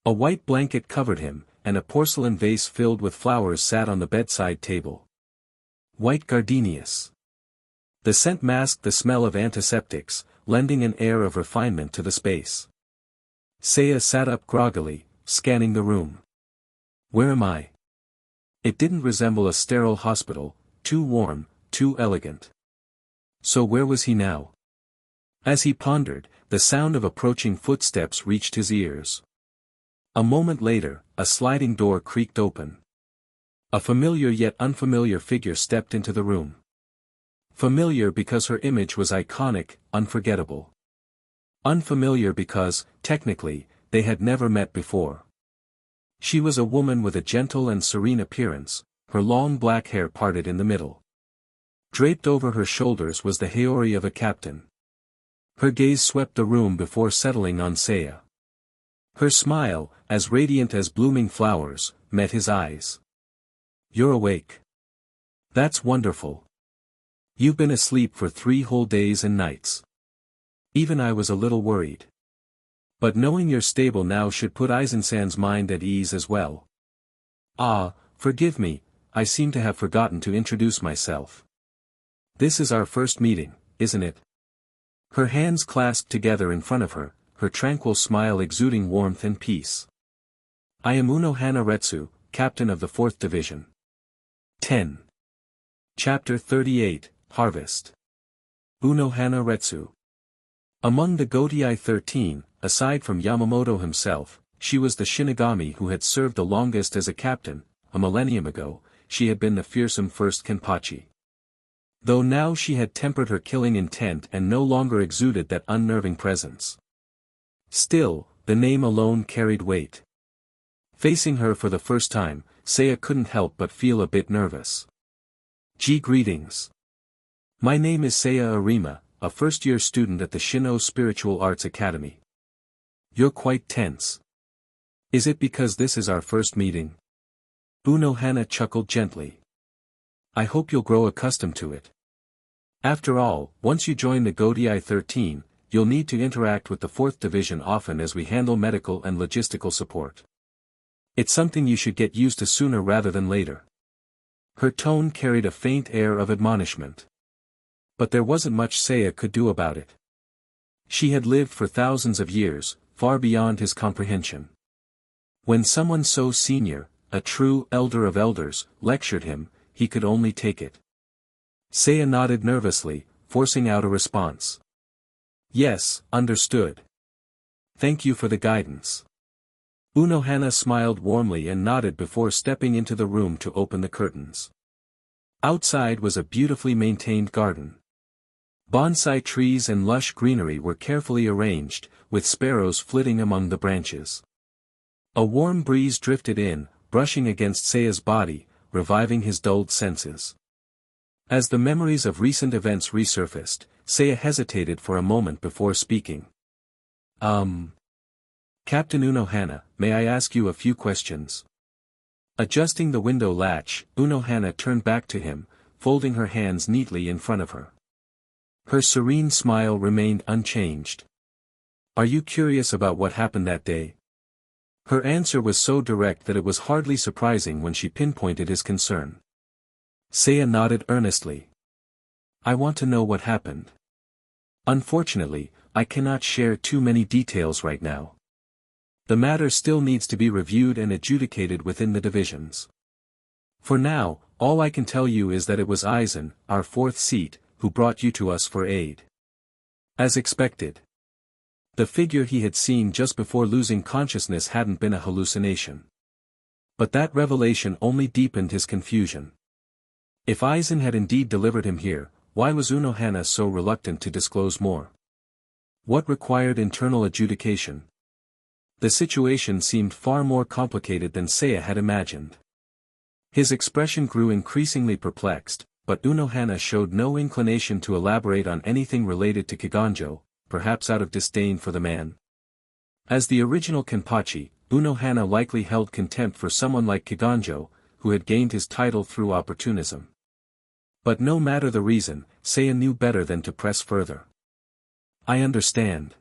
A white blanket covered him, and a porcelain vase filled with flowers sat on the bedside table. White gardenias. The scent masked the smell of antiseptics, lending an air of refinement to the space. Seiya sat up groggily, scanning the room. Where am I? It didn't resemble a sterile hospital, too warm, too elegant. So where was he now? As he pondered, the sound of approaching footsteps reached his ears. A moment later, a sliding door creaked open. A familiar yet unfamiliar figure stepped into the room. Familiar because her image was iconic, unforgettable. Unfamiliar because, technically, they had never met before. She was a woman with a gentle and serene appearance, her long black hair parted in the middle. Draped over her shoulders was the haori of a captain. Her gaze swept the room before settling on Seiya. Her smile, as radiant as blooming flowers, met his eyes. "You're awake. That's wonderful. You've been asleep for 3 whole days and nights. Even I was a little worried. But knowing you're stable now should put Aizen-san's mind at ease as well." "Ah, forgive me, I seem to have forgotten to introduce myself. This is our first meeting, isn't it?" Her hands clasped together in front of her, her tranquil smile exuding warmth and peace. "I am Uno Hana Retsu, captain of the 4th Division." 10. Chapter 38, Harvest. Uno Hana Retsu. Among the Gotei 13, aside from Yamamoto himself, she was the Shinigami who had served the longest as a captain. A millennium ago, she had been the fearsome first Kenpachi. Though now she had tempered her killing intent and no longer exuded that unnerving presence. Still, the name alone carried weight. Facing her for the first time, Seiya couldn't help but feel a bit nervous. Greetings. My name is Seiya Arima, a first-year student at the Shin'ō Spiritual Arts Academy. You're quite tense. Is it because this is our first meeting? Uno Hana chuckled gently. I hope you'll grow accustomed to it. After all, once you join the Gotei 13, you'll need to interact with the 4th Division often as we handle medical and logistical support. It's something you should get used to sooner rather than later. Her tone carried a faint air of admonishment. But there wasn't much Seiya could do about it. She had lived for thousands of years, far beyond his comprehension. When someone so senior, a true elder of elders, lectured him, he could only take it. Seiya nodded nervously, forcing out a response. Yes, understood. Thank you for the guidance. Unohana smiled warmly and nodded before stepping into the room to open the curtains. Outside was a beautifully maintained garden. Bonsai trees and lush greenery were carefully arranged, with sparrows flitting among the branches. A warm breeze drifted in, brushing against Seiya's body, reviving his dulled senses. As the memories of recent events resurfaced, Seiya hesitated for a moment before speaking. Captain Unohana, may I ask you a few questions? Adjusting the window latch, Unohana turned back to him, folding her hands neatly in front of her. Her serene smile remained unchanged. Are you curious about what happened that day? Her answer was so direct that it was hardly surprising when she pinpointed his concern. Seiya nodded earnestly. I want to know what happened. Unfortunately, I cannot share too many details right now. The matter still needs to be reviewed and adjudicated within the divisions. For now, all I can tell you is that it was Aizen, our fourth seat, who brought you to us for aid. As expected. The figure he had seen just before losing consciousness hadn't been a hallucination. But that revelation only deepened his confusion. If Aizen had indeed delivered him here, why was Unohana so reluctant to disclose more? What required internal adjudication? The situation seemed far more complicated than Seiya had imagined. His expression grew increasingly perplexed, but Unohana showed no inclination to elaborate on anything related to Kiganjo, perhaps out of disdain for the man. As the original Kenpachi, Unohana likely held contempt for someone like Kiganjo, who had gained his title through opportunism. But no matter the reason, Seiya knew better than to press further. I understand.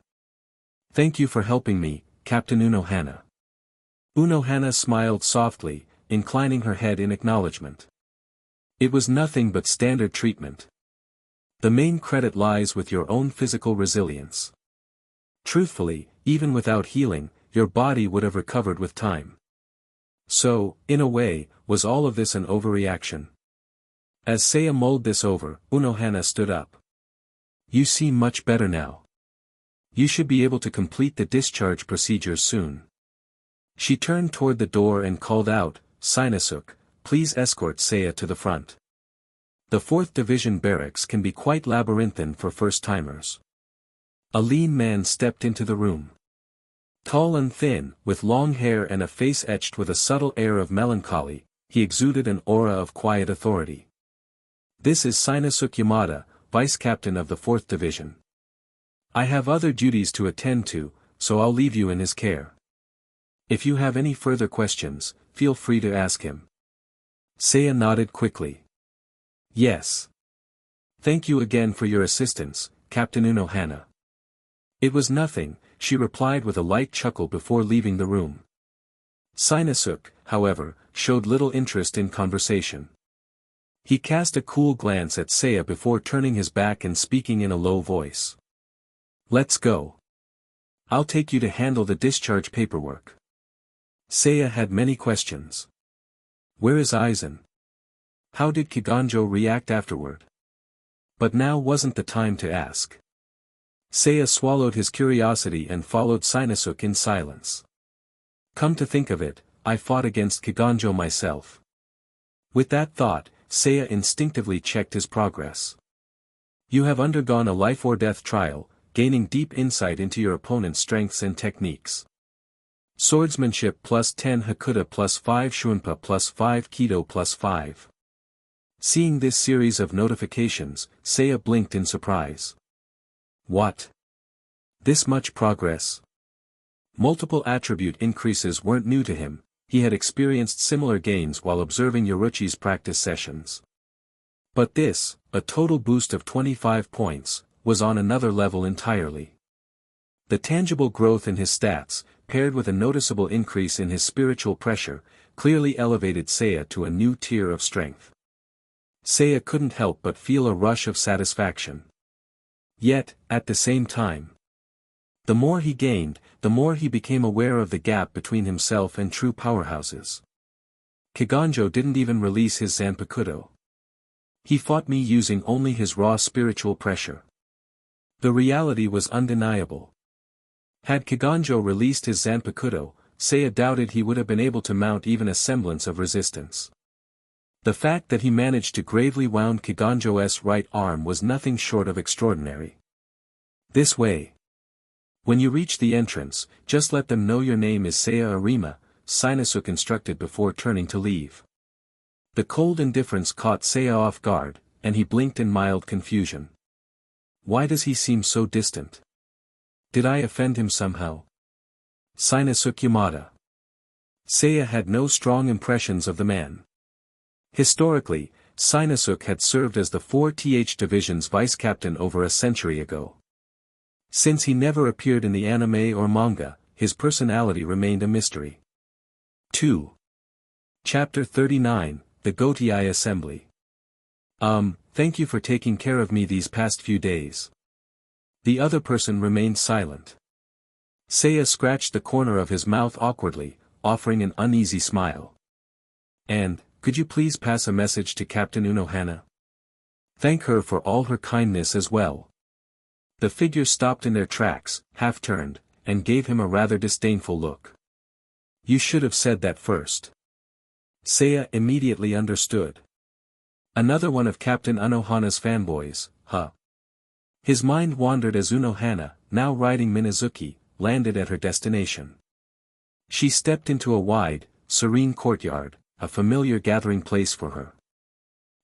Thank you for helping me, Captain Unohana. Unohana smiled softly, inclining her head in acknowledgement. It was nothing but standard treatment. The main credit lies with your own physical resilience. Truthfully, even without healing, your body would have recovered with time. So, in a way, was all of this an overreaction? As Seiya mulled this over, Unohana stood up. You seem much better now. You should be able to complete the discharge procedures soon. She turned toward the door and called out, Sinosuke, please escort Seiya to the front. The 4th Division barracks can be quite labyrinthine for first-timers. A lean man stepped into the room. Tall and thin, with long hair and a face etched with a subtle air of melancholy, he exuded an aura of quiet authority. This is Sinosuke Yamada, Vice Captain of the 4th Division. I have other duties to attend to, so I'll leave you in his care. If you have any further questions, feel free to ask him. Seiya nodded quickly. Yes. Thank you again for your assistance, Captain Unohana. It was nothing, she replied with a light chuckle before leaving the room. Sinosuke, however, showed little interest in conversation. He cast a cool glance at Seiya before turning his back and speaking in a low voice. Let's go. I'll take you to handle the discharge paperwork. Seiya had many questions. Where is Aizen? How did Kiganjo react afterward? But now wasn't the time to ask. Seiya swallowed his curiosity and followed Sinosuke in silence. Come to think of it, I fought against Kiganjo myself. With that thought, Seiya instinctively checked his progress. You have undergone a life-or-death trial, gaining deep insight into your opponent's strengths and techniques. Swordsmanship plus 10 Hakuta plus 5 Shunpa plus 5 Kido plus 5. Seeing this series of notifications, Seiya blinked in surprise. What? This much progress? Multiple attribute increases weren't new to him, he had experienced similar gains while observing Yoruichi's practice sessions. But this, a total boost of 25 points, was on another level entirely. The tangible growth in his stats, paired with a noticeable increase in his spiritual pressure, clearly elevated Seiya to a new tier of strength. Seiya couldn't help but feel a rush of satisfaction. Yet, at the same time, The more he gained, the more he became aware of the gap between himself and true powerhouses. Kiganjo didn't even release his Zanpakuto. He fought me using only his raw spiritual pressure. The reality was undeniable. Had Kiganjo released his Zanpakuto, Seiya doubted he would have been able to mount even a semblance of resistance. The fact that he managed to gravely wound Kiganjo's right arm was nothing short of extraordinary. This way. When you reach the entrance, just let them know your name is Seiya Arima, Shin'ō instructed before turning to leave. The cold indifference caught Seiya off guard, and he blinked in mild confusion. Why does he seem so distant? Did I offend him somehow? Shin'ō Yamada. Seiya had no strong impressions of the man. Historically, Shin'ō had served as the 4th Division's vice-captain over a century ago. Since he never appeared in the anime or manga, his personality remained a mystery. 2. Chapter 39, The Gotei Assembly. Thank you for taking care of me these past few days. The other person remained silent. Seiya scratched the corner of his mouth awkwardly, offering an uneasy smile. And, could you please pass a message to Captain Unohana? Thank her for all her kindness as well. The figure stopped in their tracks, half-turned, and gave him a rather disdainful look. You should have said that first. Seiya immediately understood. Another one of Captain Unohana's fanboys, huh? His mind wandered as Unohana, now riding Minazuki, landed at her destination. She stepped into a wide, serene courtyard, a familiar gathering place for her.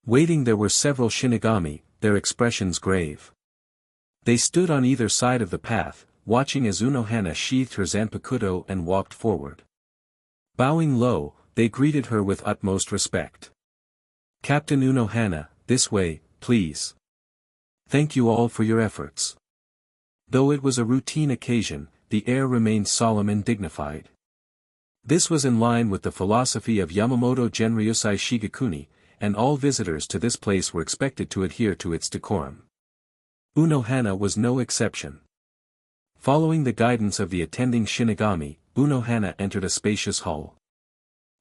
Waiting there were several Shinigami, their expressions grave. They stood on either side of the path, watching as Unohana sheathed her Zanpakuto and walked forward. Bowing low, they greeted her with utmost respect. Captain Unohana, this way, please. Thank you all for your efforts. Though it was a routine occasion, the air remained solemn and dignified. This was in line with the philosophy of Yamamoto Genryusai Shigekuni, and all visitors to this place were expected to adhere to its decorum. Unohana was no exception. Following the guidance of the attending Shinigami, Unohana entered a spacious hall.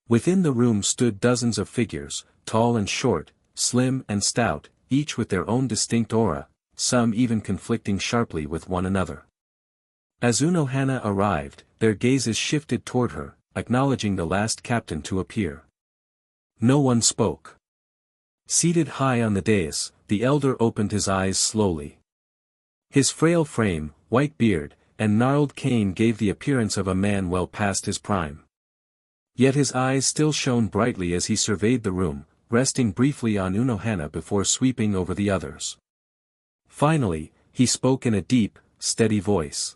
Within the room stood dozens of figures, tall and short, slim and stout, each with their own distinct aura, some even conflicting sharply with one another. As Unohana arrived, their gazes shifted toward her, acknowledging the last captain to appear. No one spoke. Seated high on the dais, the elder opened his eyes slowly. His frail frame, white beard, and gnarled cane gave the appearance of a man well past his prime. Yet his eyes still shone brightly as he surveyed the room, resting briefly on Unohana before sweeping over the others. Finally, he spoke in a deep, steady voice.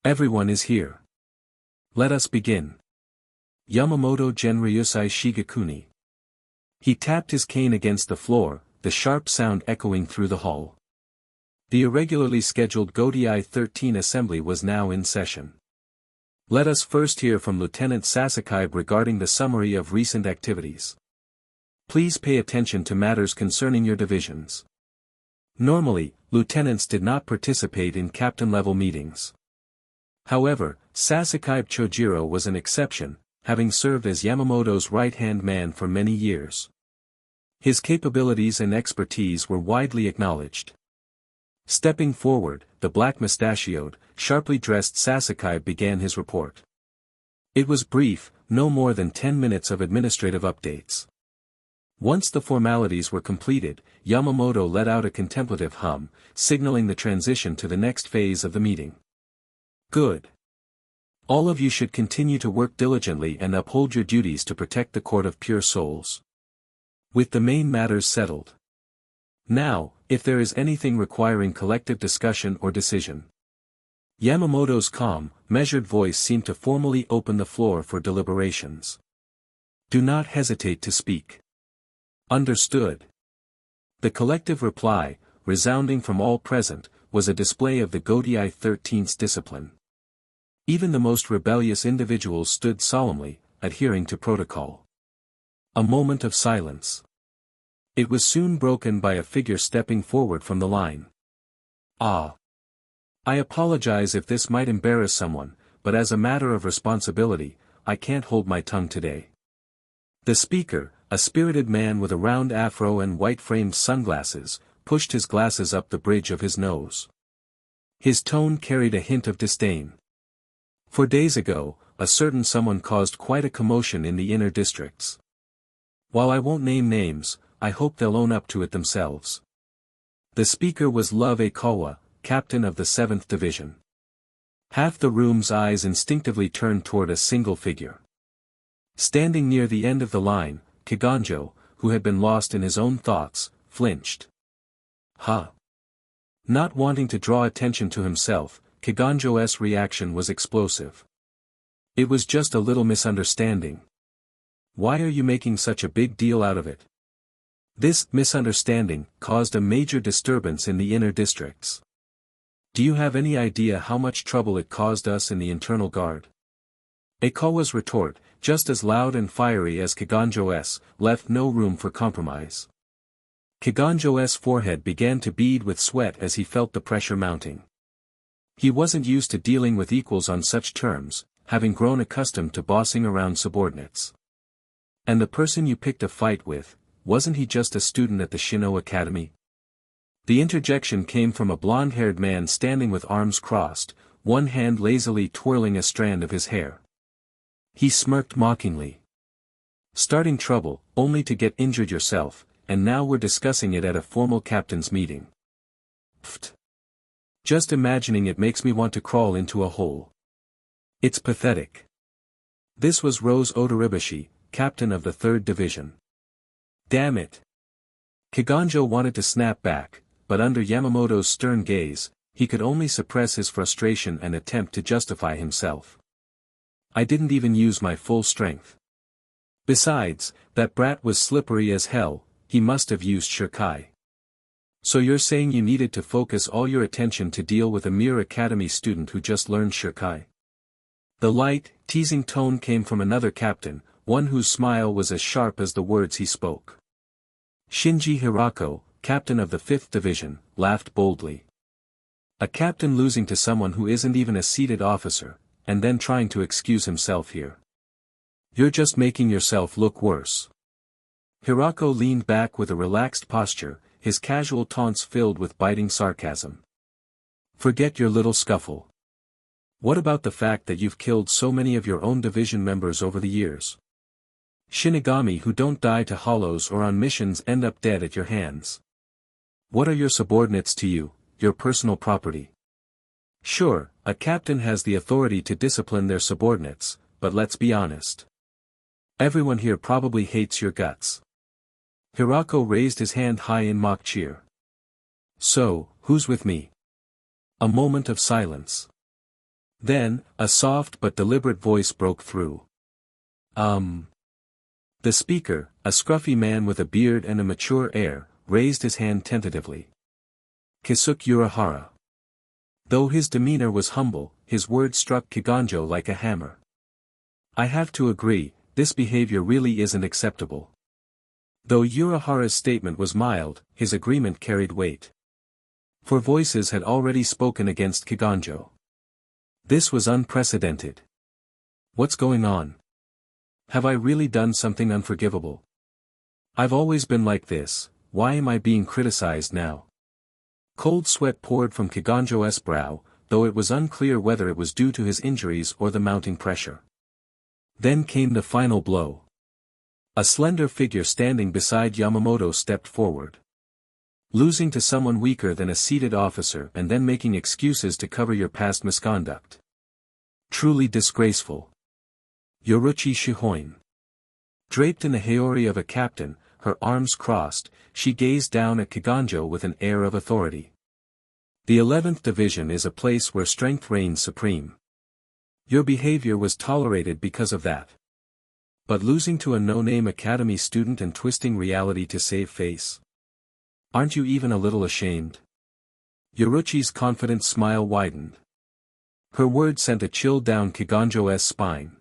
Everyone is here. Let us begin. Yamamoto Genryusai Shigekuni. He tapped his cane against the floor, the sharp sound echoing through the hall. The irregularly scheduled Gotei 13 assembly was now in session. Let us first hear from Lieutenant Sasuke regarding the summary of recent activities. Please pay attention to matters concerning your divisions. Normally, lieutenants did not participate in captain-level meetings. However, Sasuke Chojiro was an exception, having served as Yamamoto's right-hand man for many years. His capabilities and expertise were widely acknowledged. Stepping forward, the black-mustachioed, sharply dressed Sasuke began his report. It was brief, no more than 10 minutes of administrative updates. Once the formalities were completed, Yamamoto let out a contemplative hum, signaling the transition to the next phase of the meeting. Good. All of you should continue to work diligently and uphold your duties to protect the Court of Pure Souls. With the main matters settled. Now, if there is anything requiring collective discussion or decision. Yamamoto's calm, measured voice seemed to formally open the floor for deliberations. Do not hesitate to speak. Understood. The collective reply, resounding from all present, was a display of the Gotei 13's discipline. Even the most rebellious individuals stood solemnly, adhering to protocol. A moment of silence. It was soon broken by a figure stepping forward from the line. Ah! I apologize if this might embarrass someone, but as a matter of responsibility, I can't hold my tongue today. The speaker, a spirited man with a round afro and white-framed sunglasses, pushed his glasses up the bridge of his nose. His tone carried a hint of disdain. 4 days ago, a certain someone caused quite a commotion in the inner districts. While I won't name names, I hope they'll own up to it themselves. The speaker was Love Aikawa, captain of the 7th Division. Half the room's eyes instinctively turned toward a single figure. Standing near the end of the line, Kiganjo, who had been lost in his own thoughts, flinched. Huh. Not wanting to draw attention to himself, Kiganjo's reaction was explosive. It was just a little misunderstanding. Why are you making such a big deal out of it? This misunderstanding caused a major disturbance in the inner districts. Do you have any idea how much trouble it caused us in the internal guard? Aikawa's retort, just as loud and fiery as Kiganjo's, left no room for compromise. Kiganjo's forehead began to bead with sweat as he felt the pressure mounting. He wasn't used to dealing with equals on such terms, having grown accustomed to bossing around subordinates. And the person you picked a fight with, wasn't he just a student at the Shin'ō Academy? The interjection came from a blonde-haired man standing with arms crossed, one hand lazily twirling a strand of his hair. He smirked mockingly. Starting trouble, only to get injured yourself, and now we're discussing it at a formal captain's meeting. Pfft. Just imagining it makes me want to crawl into a hole. It's pathetic. This was Rose Odoribashi, captain of the 3rd Division. Damn it. Kiganjo wanted to snap back, but under Yamamoto's stern gaze, he could only suppress his frustration and attempt to justify himself. I didn't even use my full strength. Besides, that brat was slippery as hell, he must have used Shirkai. So you're saying you needed to focus all your attention to deal with a mere academy student who just learned Shirkai? The light, teasing tone came from another captain, one whose smile was as sharp as the words he spoke. Shinji Hirako, captain of the 5th Division, laughed boldly. A captain losing to someone who isn't even a seated officer, and then trying to excuse himself here. You're just making yourself look worse. Hirako leaned back with a relaxed posture, his casual taunts filled with biting sarcasm. Forget your little scuffle. What about the fact that you've killed so many of your own division members over the years? Shinigami who don't die to hollows or on missions end up dead at your hands. What are your subordinates to you, your personal property? Sure, a captain has the authority to discipline their subordinates, but let's be honest. Everyone here probably hates your guts. Hirako raised his hand high in mock cheer. So, who's with me? A moment of silence. Then, a soft but deliberate voice broke through. The speaker, a scruffy man with a beard and a mature air, raised his hand tentatively. Kisuke Urahara. Though his demeanor was humble, his words struck Kiganjo like a hammer. I have to agree, this behavior really isn't acceptable. Though Urahara's statement was mild, his agreement carried weight. For voices had already spoken against Kiganjo. This was unprecedented. What's going on? Have I really done something unforgivable? I've always been like this, why am I being criticized now? Cold sweat poured from Kiganjo's brow, though it was unclear whether it was due to his injuries or the mounting pressure. Then came the final blow. A slender figure standing beside Yamamoto stepped forward. Losing to someone weaker than a seated officer and then making excuses to cover your past misconduct. Truly disgraceful. Yoruichi Shihoin. Draped in the haori of a captain, her arms crossed, she gazed down at Kiganjo with an air of authority. The 11th Division is a place where strength reigns supreme. Your behavior was tolerated because of that. But losing to a no-name academy student and twisting reality to save face? Aren't you even a little ashamed? Yoruichi's confident smile widened. Her words sent a chill down Kiganjo's spine.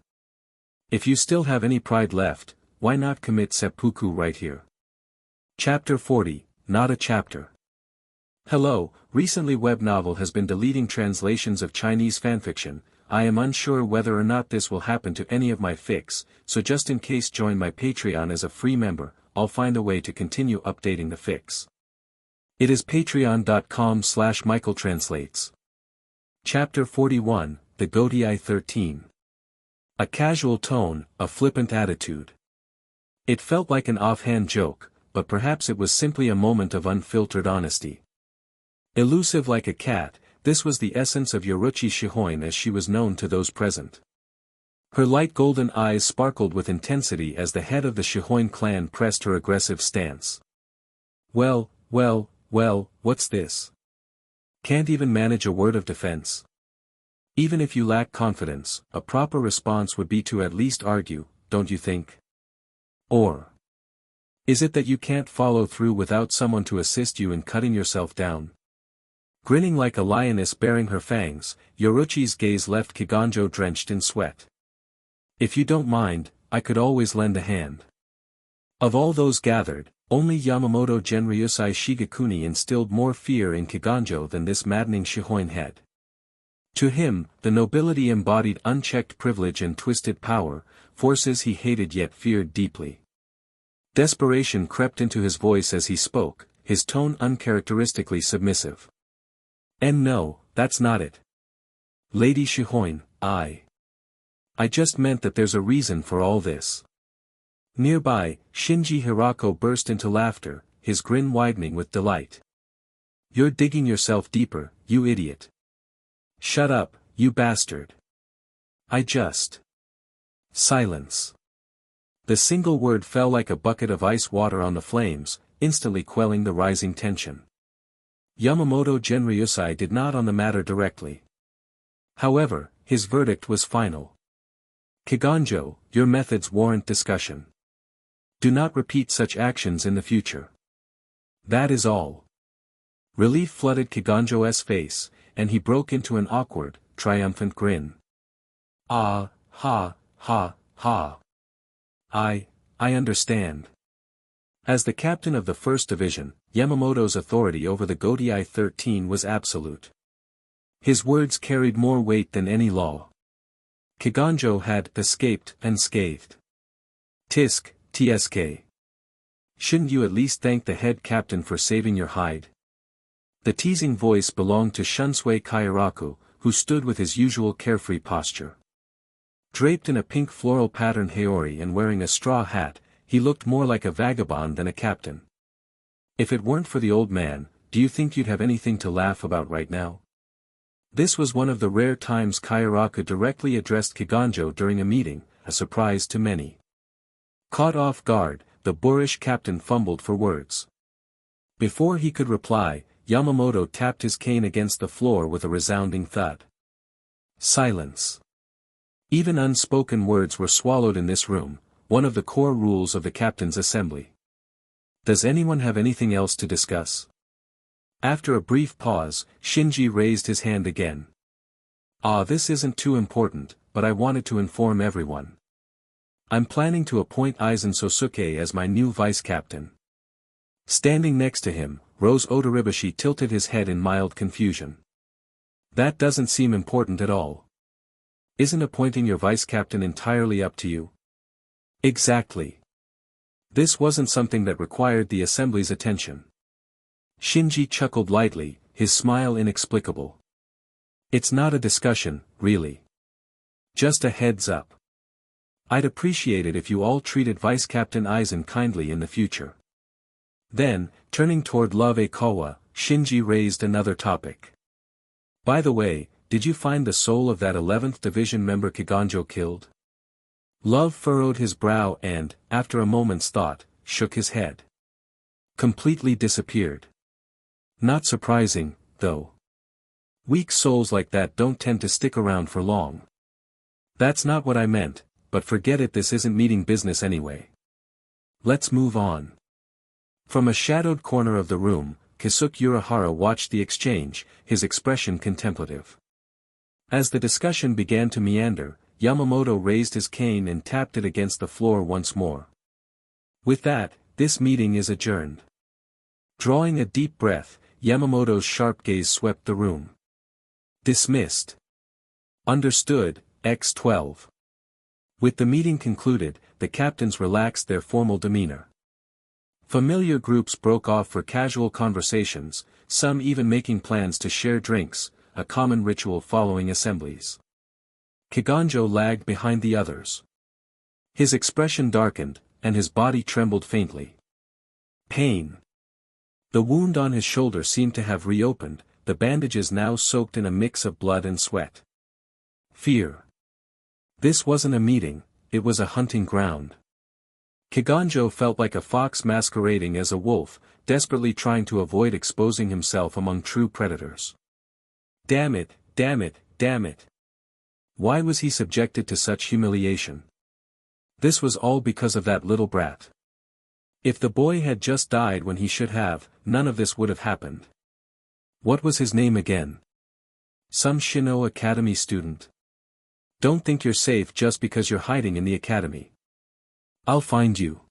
If you still have any pride left, why not commit seppuku right here? Chapter 40, not a chapter. Hello, recently web novel has been deleting translations of Chinese fanfiction. I am unsure whether or not this will happen to any of my fics, so just in case join my Patreon as a free member, I'll find a way to continue updating the fics. It is patreon.com/michaeltranslates. Chapter 41, The Gotei 13. A casual tone, a flippant attitude. It felt like an offhand joke, but perhaps it was simply a moment of unfiltered honesty. Elusive like a cat, this was the essence of Yoruichi Shihoin as she was known to those present. Her light golden eyes sparkled with intensity as the head of the Shihoin clan pressed her aggressive stance. Well, what's this? Can't even manage a word of defense? Even if you lack confidence, a proper response would be to at least argue, don't you think? Or is it that you can't follow through without someone to assist you in cutting yourself down? Grinning like a lioness baring her fangs, Yoruichi's gaze left Kiganjo drenched in sweat. If you don't mind, I could always lend a hand. Of all those gathered, only Yamamoto Genryusai Shigekuni instilled more fear in Kiganjo than this maddening Shihoin head. To him, the nobility embodied unchecked privilege and twisted power, forces he hated yet feared deeply. Desperation crept into his voice as he spoke, his tone uncharacteristically submissive. And no, that's not it. Lady Shihoin, I just meant that there's a reason for all this. Nearby, Shinji Hirako burst into laughter, his grin widening with delight. You're digging yourself deeper, you idiot. Shut up, you bastard. Silence. The single word fell like a bucket of ice water on the flames, instantly quelling the rising tension. Yamamoto Genryusai did not on the matter directly. However, his verdict was final. Kiganjo, your methods warrant discussion. Do not repeat such actions in the future. That is all. Relief flooded Kiganjo's face, and he broke into an awkward, triumphant grin. Ah, ha. I understand. As the captain of the First Division, Yamamoto's authority over the Gotei 13 was absolute. His words carried more weight than any law. Kiganjo had escaped unscathed. Tsk. Shouldn't you at least thank the head captain for saving your hide? The teasing voice belonged to Shunsui Kairaku, who stood with his usual carefree posture. Draped in a pink floral patterned haori and wearing a straw hat, he looked more like a vagabond than a captain. If it weren't for the old man, do you think you'd have anything to laugh about right now? This was one of the rare times Kairaku directly addressed Kiganjo during a meeting, a surprise to many. Caught off guard, the boorish captain fumbled for words. Before he could reply, Yamamoto tapped his cane against the floor with a resounding thud. Silence. Even unspoken words were swallowed in this room, one of the core rules of the captain's assembly. Does anyone have anything else to discuss? After a brief pause, Shinji raised his hand again. This isn't too important, but I wanted to inform everyone. I'm planning to appoint Aizen Sōsuke as my new vice-captain. Standing next to him, Rose Odoribashi tilted his head in mild confusion. That doesn't seem important at all. Isn't appointing your vice-captain entirely up to you? Exactly. This wasn't something that required the assembly's attention. Shinji chuckled lightly, his smile inexplicable. It's not a discussion, really. Just a heads up. I'd appreciate it if you all treated Vice-Captain Aizen kindly in the future. Then, turning toward Love Akawa, Shinji raised another topic. By the way, did you find the soul of that 11th Division member Kiganjo killed? Love furrowed his brow and, after a moment's thought, shook his head. Completely disappeared. Not surprising, though. Weak souls like that don't tend to stick around for long. That's not what I meant, but forget it, this isn't meeting business anyway. Let's move on. From a shadowed corner of the room, Kisuke Urahara watched the exchange, his expression contemplative. As the discussion began to meander, Yamamoto raised his cane and tapped it against the floor once more. With that, this meeting is adjourned. Drawing a deep breath, Yamamoto's sharp gaze swept the room. Dismissed. Understood, X12. With the meeting concluded, the captains relaxed their formal demeanor. Familiar groups broke off for casual conversations, some even making plans to share drinks, a common ritual following assemblies. Kiganjo lagged behind the others. His expression darkened, and his body trembled faintly. Pain. The wound on his shoulder seemed to have reopened, the bandages now soaked in a mix of blood and sweat. Fear. This wasn't a meeting, it was a hunting ground. Kiganjo felt like a fox masquerading as a wolf, desperately trying to avoid exposing himself among true predators. Damn it, damn it, damn it. Why was he subjected to such humiliation? This was all because of that little brat. If the boy had just died when he should have, none of this would have happened. What was his name again? Some Shin'ō Academy student. Don't think you're safe just because you're hiding in the academy. I'll find you.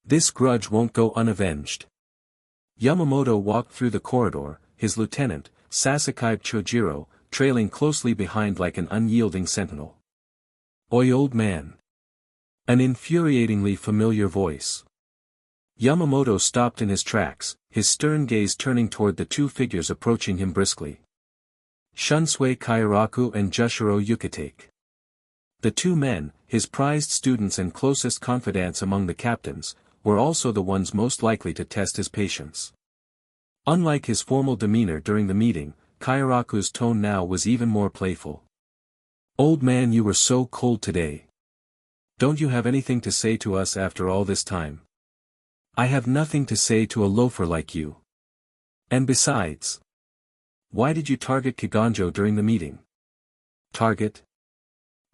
This grudge won't go unavenged. Yamamoto walked through the corridor, his lieutenant, Sasuke Chojiro, trailing closely behind like an unyielding sentinel. Oi, old man. An infuriatingly familiar voice. Yamamoto stopped in his tracks, his stern gaze turning toward the two figures approaching him briskly. Shunsui Kairaku and Jushiro Yukitake. The two men, his prized students and closest confidants among the captains, were also the ones most likely to test his patience. Unlike his formal demeanor during the meeting, Kairaku's tone now was even more playful. Old man, you were so cold today. Don't you have anything to say to us after all this time? I have nothing to say to a loafer like you. And besides, why did you target Kiganjo during the meeting? Target?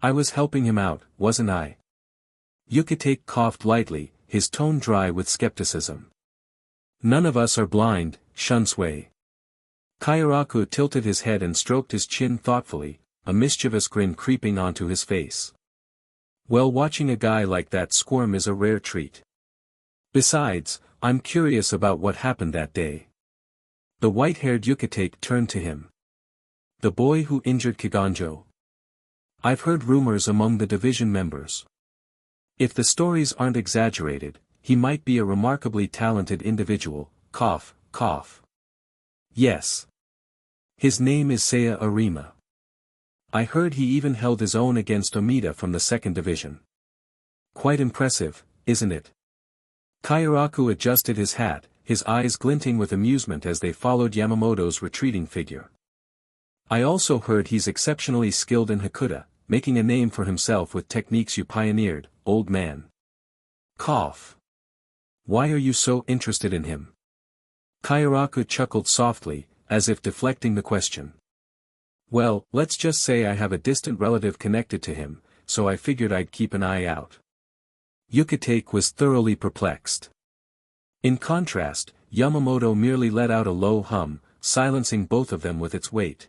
I was helping him out, wasn't I? Yukitake coughed lightly, his tone dry with skepticism. None of us are blind, Shunsui. Kairaku tilted his head and stroked his chin thoughtfully, a mischievous grin creeping onto his face. Well, watching a guy like that squirm is a rare treat. Besides, I'm curious about what happened that day. The white-haired Yukitake turned to him. The boy who injured Kiganjo. I've heard rumors among the division members. If the stories aren't exaggerated, he might be a remarkably talented individual, cough, cough. Yes. His name is Seiya Arima. I heard he even held his own against Omida from the 2nd Division. Quite impressive, isn't it? Kairaku adjusted his hat, his eyes glinting with amusement as they followed Yamamoto's retreating figure. I also heard he's exceptionally skilled in Hakuda, making a name for himself with techniques you pioneered, old man. Cough. Why are you so interested in him? Kairaku chuckled softly, as if deflecting the question. Well, let's just say I have a distant relative connected to him, so I figured I'd keep an eye out. Yukitake was thoroughly perplexed. In contrast, Yamamoto merely let out a low hum, silencing both of them with its weight.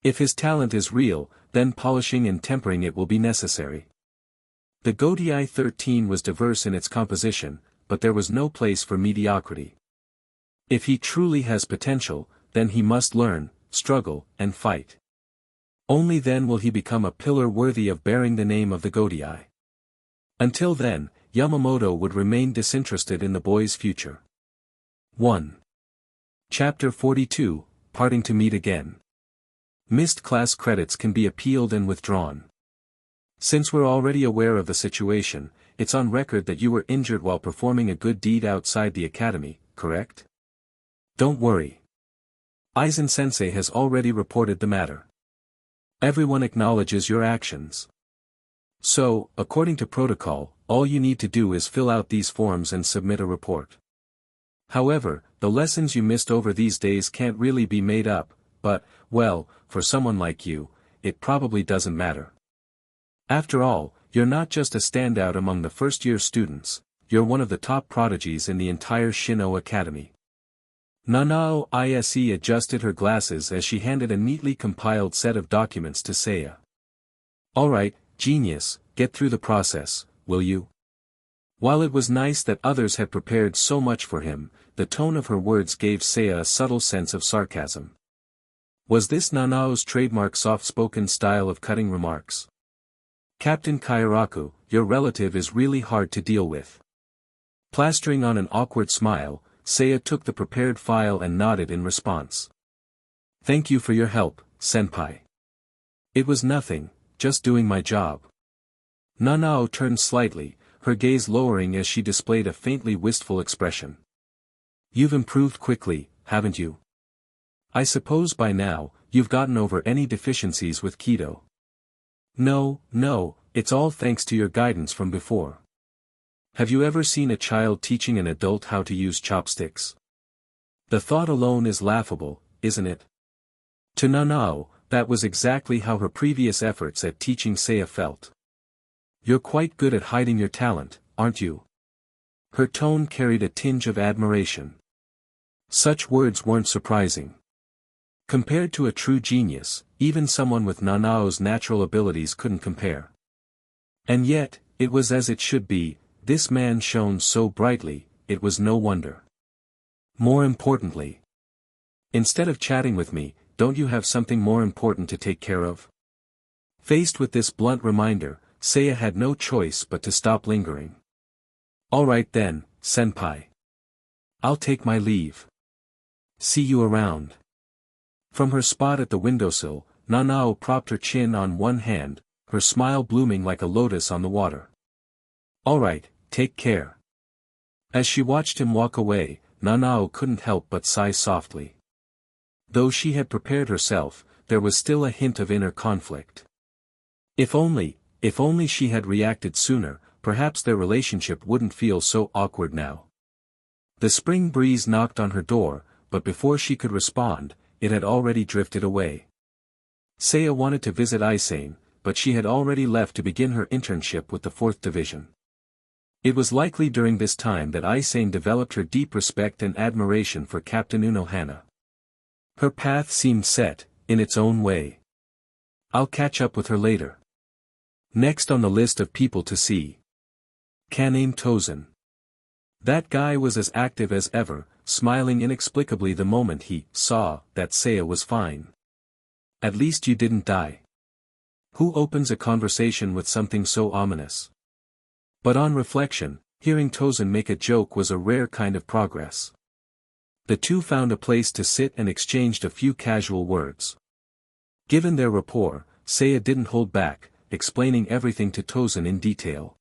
If his talent is real, then polishing and tempering it will be necessary. The Godai 13 was diverse in its composition, but there was no place for mediocrity. If he truly has potential, then he must learn, struggle, and fight. Only then will he become a pillar worthy of bearing the name of the Godai. Until then, Yamamoto would remain disinterested in the boy's future. 1. Chapter 42, Parting to Meet Again. Missed class credits can be appealed and withdrawn. Since we're already aware of the situation, it's on record that you were injured while performing a good deed outside the academy, correct? Don't worry. Aizen-sensei has already reported the matter. Everyone acknowledges your actions. So, according to protocol, all you need to do is fill out these forms and submit a report. However, the lessons you missed over these days can't really be made up, but, well, for someone like you, it probably doesn't matter. After all, you're not just a standout among the first-year students, you're one of the top prodigies in the entire Shin'ō Academy. Nanao Ise adjusted her glasses as she handed a neatly compiled set of documents to Seiya. Alright, genius, get through the process, will you? While it was nice that others had prepared so much for him, the tone of her words gave Seiya a subtle sense of sarcasm. Was this Nanao's trademark soft-spoken style of cutting remarks? Captain Kairaku, your relative is really hard to deal with. Plastering on an awkward smile, Seiya took the prepared file and nodded in response. Thank you for your help, senpai. It was nothing, just doing my job. Nanao turned slightly, her gaze lowering as she displayed a faintly wistful expression. You've improved quickly, haven't you? I suppose by now, you've gotten over any deficiencies with Kido. No, it's all thanks to your guidance from before. Have you ever seen a child teaching an adult how to use chopsticks? The thought alone is laughable, isn't it? To Nanao, that was exactly how her previous efforts at teaching Seiya felt. You're quite good at hiding your talent, aren't you? Her tone carried a tinge of admiration. Such words weren't surprising. Compared to a true genius, even someone with Nanao's natural abilities couldn't compare. And yet, it was as it should be, this man shone so brightly, it was no wonder. More importantly, instead of chatting with me, don't you have something more important to take care of? Faced with this blunt reminder, Seiya had no choice but to stop lingering. Alright then, senpai. I'll take my leave. See you around. From her spot at the windowsill, Nanao propped her chin on one hand, her smile blooming like a lotus on the water. Alright, take care. As she watched him walk away, Nanao couldn't help but sigh softly. Though she had prepared herself, there was still a hint of inner conflict. If only she had reacted sooner, perhaps their relationship wouldn't feel so awkward now. The spring breeze knocked on her door, but before she could respond, it had already drifted away. Seiya wanted to visit Aizen, but she had already left to begin her internship with the 4th Division. It was likely during this time that Aizen developed her deep respect and admiration for Captain Unohana. Her path seemed set, in its own way. I'll catch up with her later. Next on the list of people to see. Kaname Tosen. That guy was as active as ever, smiling inexplicably the moment he saw that Seiya was fine. At least you didn't die. Who opens a conversation with something so ominous? But on reflection, hearing Tosen make a joke was a rare kind of progress. The two found a place to sit and exchanged a few casual words. Given their rapport, Seiya didn't hold back, explaining everything to Tosen in detail.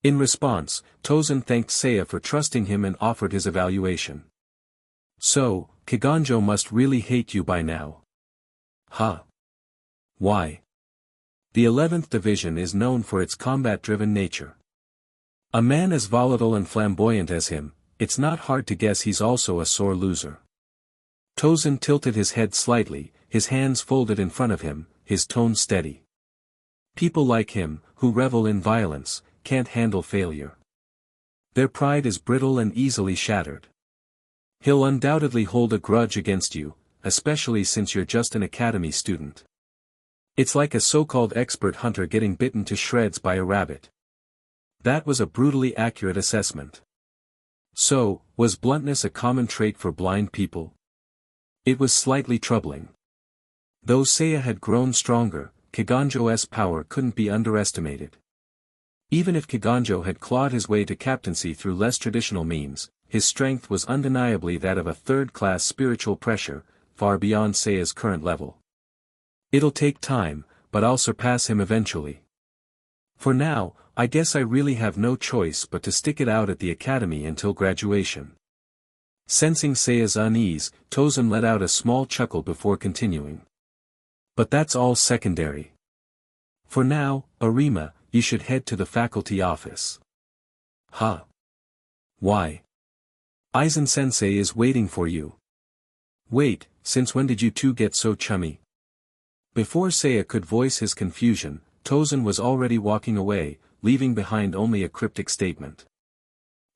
In response, Tosen thanked Seiya for trusting him and offered his evaluation. So, Kiganjo must really hate you by now. Huh? Why? The 11th Division is known for its combat-driven nature. A man as volatile and flamboyant as him, it's not hard to guess he's also a sore loser. Tosen tilted his head slightly, his hands folded in front of him, his tone steady. People like him, who revel in violence, can't handle failure. Their pride is brittle and easily shattered. He'll undoubtedly hold a grudge against you, especially since you're just an academy student. It's like a so-called expert hunter getting bitten to shreds by a rabbit. That was a brutally accurate assessment. So, was bluntness a common trait for blind people? It was slightly troubling. Though Seiya had grown stronger, Kiganjo's power couldn't be underestimated. Even if Kiganjo had clawed his way to captaincy through less traditional means, his strength was undeniably that of a third-class spiritual pressure, far beyond Seiya's current level. It'll take time, but I'll surpass him eventually. For now, I guess I really have no choice but to stick it out at the academy until graduation. Sensing Seiya's unease, Tosen let out a small chuckle before continuing. But that's all secondary. For now, Arima, you should head to the faculty office. Huh? Why? Aizen-sensei is waiting for you. Wait, since when did you two get so chummy? Before Seiya could voice his confusion, Tosen was already walking away, leaving behind only a cryptic statement.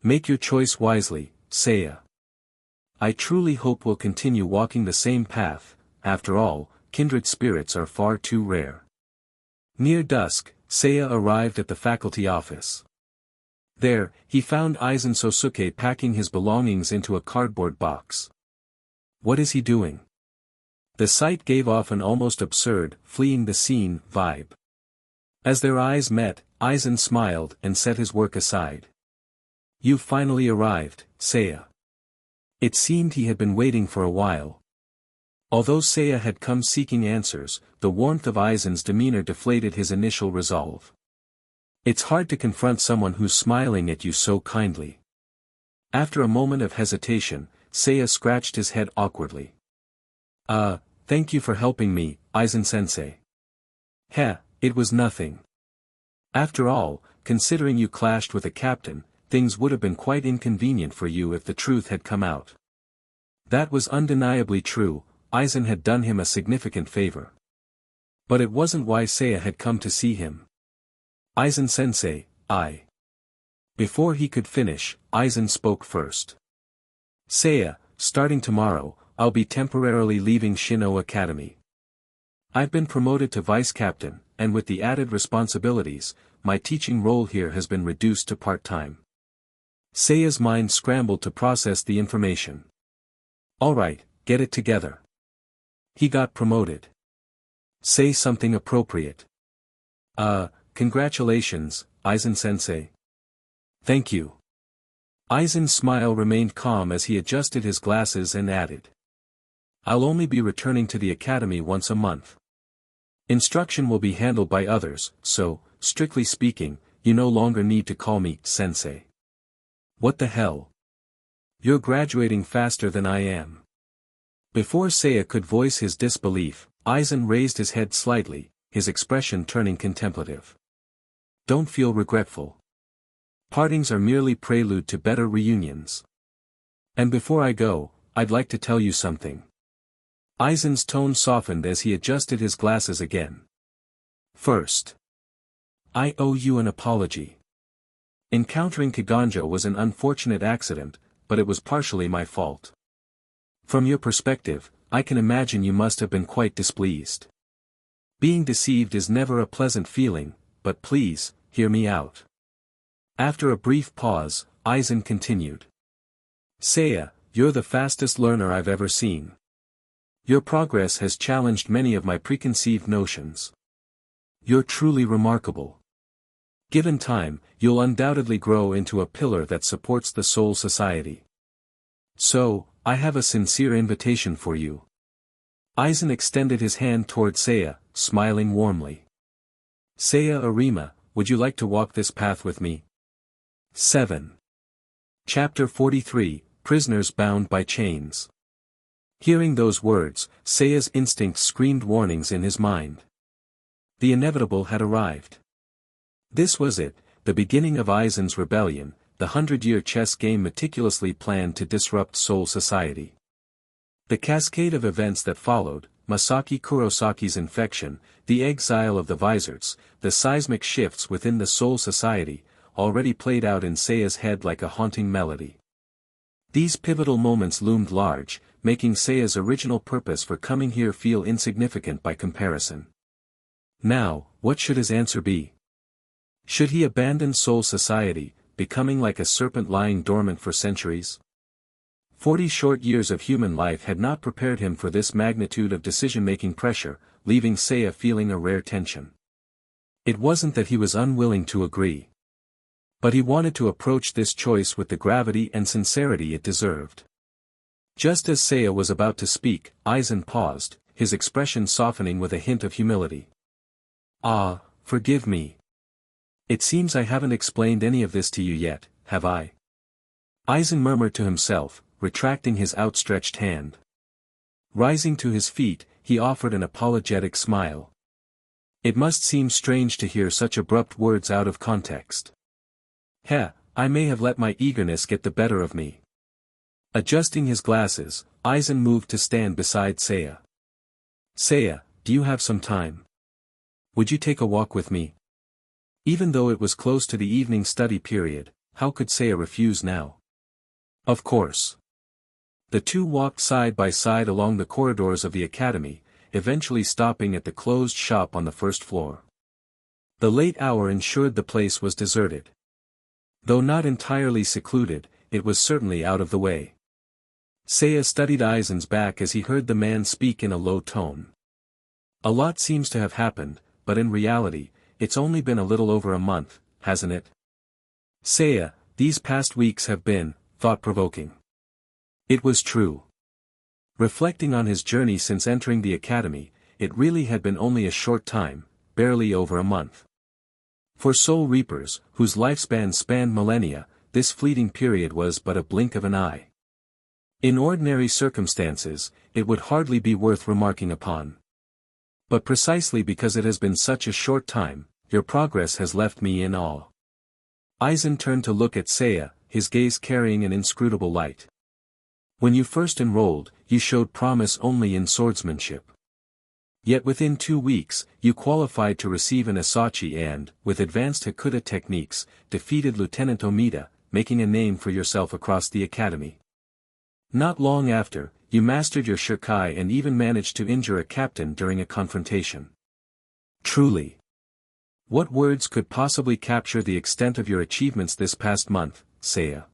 Make your choice wisely, Seiya. I truly hope we'll continue walking the same path, after all, kindred spirits are far too rare. Near dusk, Seiya arrived at the faculty office. There, he found Aizen Sōsuke packing his belongings into a cardboard box. What is he doing? The sight gave off an almost absurd, fleeing the scene, vibe. As their eyes met, Aizen smiled and set his work aside. You've finally arrived, Seiya. It seemed he had been waiting for a while. Although Seiya had come seeking answers, the warmth of Aizen's demeanor deflated his initial resolve. It's hard to confront someone who's smiling at you so kindly. After a moment of hesitation, Seiya scratched his head awkwardly. Thank you for helping me, Aizen-sensei. It was nothing. After all, considering you clashed with a captain, things would have been quite inconvenient for you if the truth had come out. That was undeniably true, Aizen had done him a significant favor. But it wasn't why Seiya had come to see him. Aizen-sensei, Before he could finish, Aizen spoke first. Seiya, starting tomorrow, I'll be temporarily leaving Shin'ō Academy. I've been promoted to vice captain, and with the added responsibilities, my teaching role here has been reduced to part-time. Seiya's mind scrambled to process the information. Alright, get it together. He got promoted. Say something appropriate. Congratulations, Aizen-sensei. Thank you. Aizen's smile remained calm as he adjusted his glasses and added. I'll only be returning to the academy once a month. Instruction will be handled by others, so, strictly speaking, you no longer need to call me sensei. What the hell? You're graduating faster than I am. Before Seiya could voice his disbelief, Aizen raised his head slightly, his expression turning contemplative. Don't feel regretful. Partings are merely prelude to better reunions. And before I go, I'd like to tell you something. Aizen's tone softened as he adjusted his glasses again. First, I owe you an apology. Encountering Kiganja was an unfortunate accident, but it was partially my fault. From your perspective, I can imagine you must have been quite displeased. Being deceived is never a pleasant feeling, but please, hear me out. After a brief pause, Aizen continued. Seiya, you're the fastest learner I've ever seen. Your progress has challenged many of my preconceived notions. You're truly remarkable. Given time, you'll undoubtedly grow into a pillar that supports the Soul Society. So, I have a sincere invitation for you. Aizen extended his hand toward Seiya, smiling warmly. Seiya Arima, would you like to walk this path with me? 7. Chapter 43, Prisoners Bound by Chains. Hearing those words, Seiya's instincts screamed warnings in his mind. The inevitable had arrived. This was it, the beginning of Aizen's rebellion, the 100-year chess game meticulously planned to disrupt Soul Society. The cascade of events that followed, Masaki Kurosaki's infection, the exile of the Vizards, the seismic shifts within the Soul Society, already played out in Seiya's head like a haunting melody. These pivotal moments loomed large, making Seiya's original purpose for coming here feel insignificant by comparison. Now, what should his answer be? Should he abandon Soul Society, becoming like a serpent lying dormant for centuries? 40 short years of human life had not prepared him for this magnitude of decision-making pressure, leaving Seiya feeling a rare tension. It wasn't that he was unwilling to agree. But he wanted to approach this choice with the gravity and sincerity it deserved. Just as Seiya was about to speak, Aizen paused, his expression softening with a hint of humility. Forgive me. It seems I haven't explained any of this to you yet, have I? Aizen murmured to himself, retracting his outstretched hand. Rising to his feet, he offered an apologetic smile. It must seem strange to hear such abrupt words out of context. I may have let my eagerness get the better of me. Adjusting his glasses, Aizen moved to stand beside Seiya. Seiya, do you have some time? Would you take a walk with me? Even though it was close to the evening study period, how could Seiya refuse now? Of course. The two walked side by side along the corridors of the academy, eventually stopping at the closed shop on the first floor. The late hour ensured the place was deserted. Though not entirely secluded, it was certainly out of the way. Seiya studied Aizen's back as he heard the man speak in a low tone. A lot seems to have happened, but in reality, it's only been a little over a month, hasn't it? Seiya, these past weeks have been, thought-provoking. It was true. Reflecting on his journey since entering the academy, it really had been only a short time, barely over a month. For Soul Reapers, whose lifespan spanned millennia, this fleeting period was but a blink of an eye. In ordinary circumstances, it would hardly be worth remarking upon. But precisely because it has been such a short time, your progress has left me in awe. Aizen turned to look at Seiya, his gaze carrying an inscrutable light. When you first enrolled, you showed promise only in swordsmanship. Yet within 2 weeks, you qualified to receive an Asachi and, with advanced Hakuda techniques, defeated Lieutenant Omida, making a name for yourself across the academy. Not long after, you mastered your Shirkai and even managed to injure a captain during a confrontation. Truly. What words could possibly capture the extent of your achievements this past month, Seiya?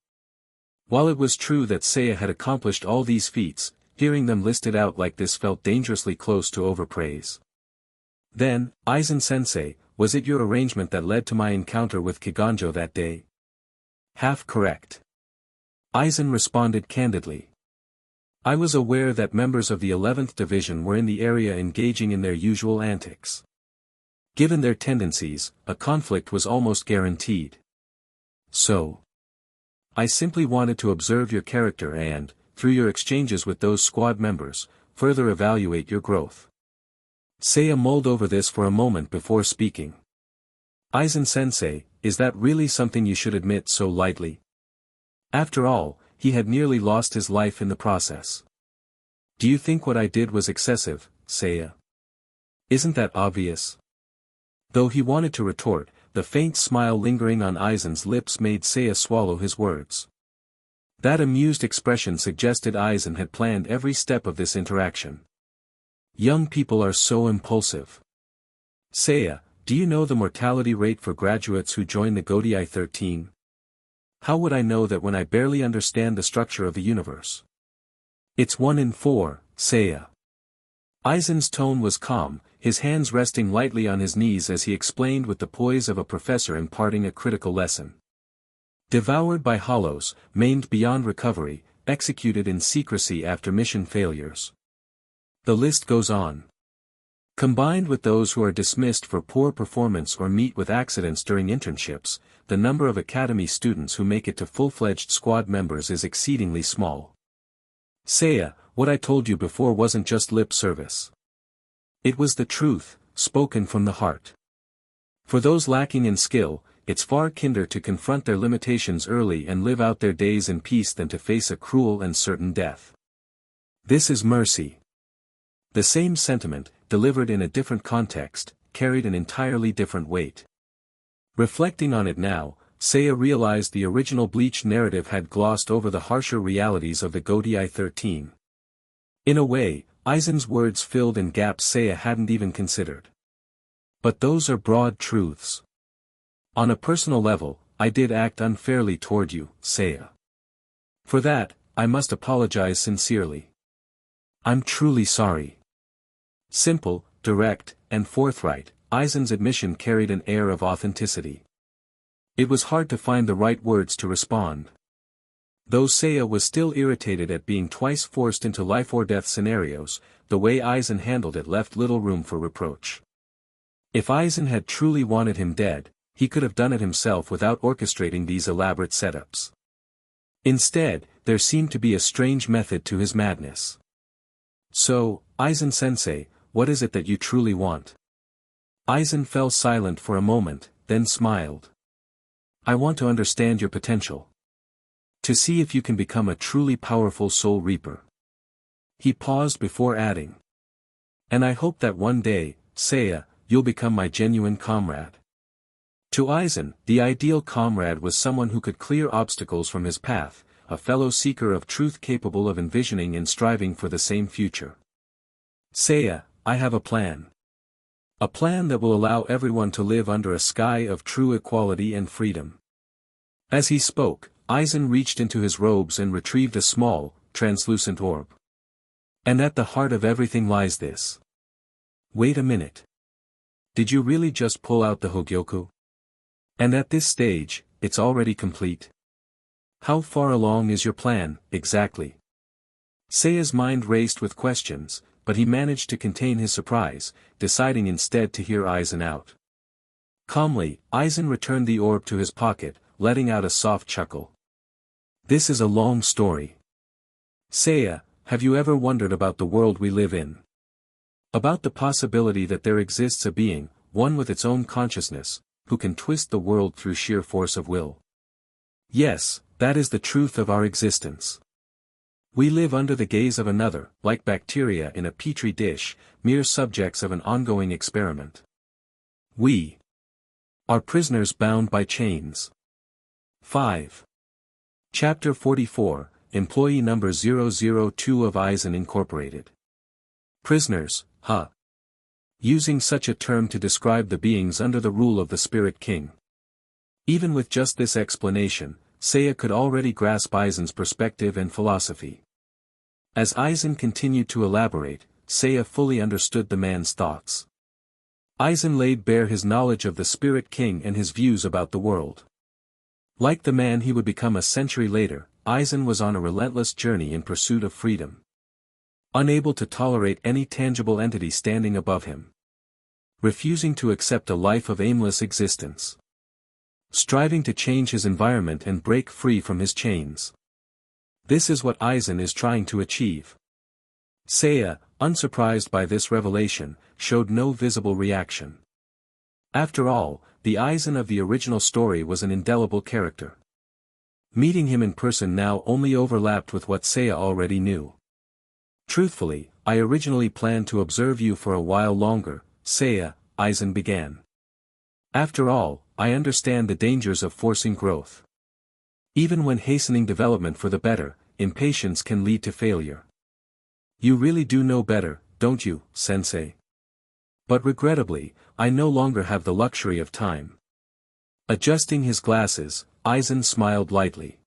While it was true that Seiya had accomplished all these feats, hearing them listed out like this felt dangerously close to overpraise. Then, Aizen-sensei, was it your arrangement that led to my encounter with Kiganjo that day? Half correct. Aizen responded candidly. I was aware that members of the 11th Division were in the area engaging in their usual antics. Given their tendencies, a conflict was almost guaranteed. So, I simply wanted to observe your character and, through your exchanges with those squad members, further evaluate your growth. Seiya mulled over this for a moment before speaking. Aizen-sensei, is that really something you should admit so lightly? After all, he had nearly lost his life in the process. Do you think what I did was excessive, Seiya? Isn't that obvious? Though he wanted to retort, the faint smile lingering on Aizen's lips made Seiya swallow his words. That amused expression suggested Aizen had planned every step of this interaction. Young people are so impulsive. Seiya, do you know the mortality rate for graduates who join the Godai 13? How would I know that when I barely understand the structure of the universe? It's 1 in 4, Seiya. Aizen's tone was calm, his hands resting lightly on his knees as he explained with the poise of a professor imparting a critical lesson. Devoured by hollows, maimed beyond recovery, executed in secrecy after mission failures. The list goes on. Combined with those who are dismissed for poor performance or meet with accidents during internships, the number of academy students who make it to full-fledged squad members is exceedingly small. Seiya, what I told you before wasn't just lip service. It was the truth, spoken from the heart. For those lacking in skill, it's far kinder to confront their limitations early and live out their days in peace than to face a cruel and certain death. This is mercy. The same sentiment, delivered in a different context, carried an entirely different weight. Reflecting on it now, Seiya realized the original Bleach narrative had glossed over the harsher realities of the Godai 13. In a way, Aizen's words filled in gaps Seiya hadn't even considered. But those are broad truths. On a personal level, I did act unfairly toward you, Seiya. For that, I must apologize sincerely. I'm truly sorry. Simple, direct, and forthright, Aizen's admission carried an air of authenticity. It was hard to find the right words to respond. Though Seiya was still irritated at being twice forced into life-or-death scenarios, the way Aizen handled it left little room for reproach. If Aizen had truly wanted him dead, he could have done it himself without orchestrating these elaborate setups. Instead, there seemed to be a strange method to his madness. So, Aizen-sensei, what is it that you truly want? Aizen fell silent for a moment, then smiled. I want to understand your potential. To see if you can become a truly powerful Soul Reaper. He paused before adding. And I hope that one day, Seiya, you'll become my genuine comrade. To Aizen, the ideal comrade was someone who could clear obstacles from his path, a fellow seeker of truth capable of envisioning and striving for the same future. Seiya, I have a plan. A plan that will allow everyone to live under a sky of true equality and freedom. As he spoke, Aizen reached into his robes and retrieved a small, translucent orb. And at the heart of everything lies this. Wait a minute. Did you really just pull out the Hogyoku? And at this stage, it's already complete? How far along is your plan, exactly? Seiya's mind raced with questions, but he managed to contain his surprise, deciding instead to hear Aizen out. Calmly, Aizen returned the orb to his pocket, letting out a soft chuckle. This is a long story. Seiya, have you ever wondered about the world we live in? About the possibility that there exists a being, one with its own consciousness, who can twist the world through sheer force of will? Yes, that is the truth of our existence. We live under the gaze of another, like bacteria in a petri dish, mere subjects of an ongoing experiment. We are prisoners bound by chains. 5. Chapter 44, Employee Number 002 of Aizen Incorporated. Prisoners, huh? Using such a term to describe the beings under the rule of the Spirit King. Even with just this explanation, Seiya could already grasp Aizen's perspective and philosophy. As Aizen continued to elaborate, Seiya fully understood the man's thoughts. Aizen laid bare his knowledge of the Spirit King and his views about the world. Like the man he would become a century later, Aizen was on a relentless journey in pursuit of freedom. Unable to tolerate any tangible entity standing above him. Refusing to accept a life of aimless existence. Striving to change his environment and break free from his chains. This is what Aizen is trying to achieve. Seiya, unsurprised by this revelation, showed no visible reaction. After all, the Aizen of the original story was an indelible character. Meeting him in person now only overlapped with what Seiya already knew. Truthfully, I originally planned to observe you for a while longer, Seiya, Aizen began. After all, I understand the dangers of forcing growth. Even when hastening development for the better, impatience can lead to failure. You really do know better, don't you, sensei? But regrettably, I no longer have the luxury of time. Adjusting his glasses, Aizen smiled lightly.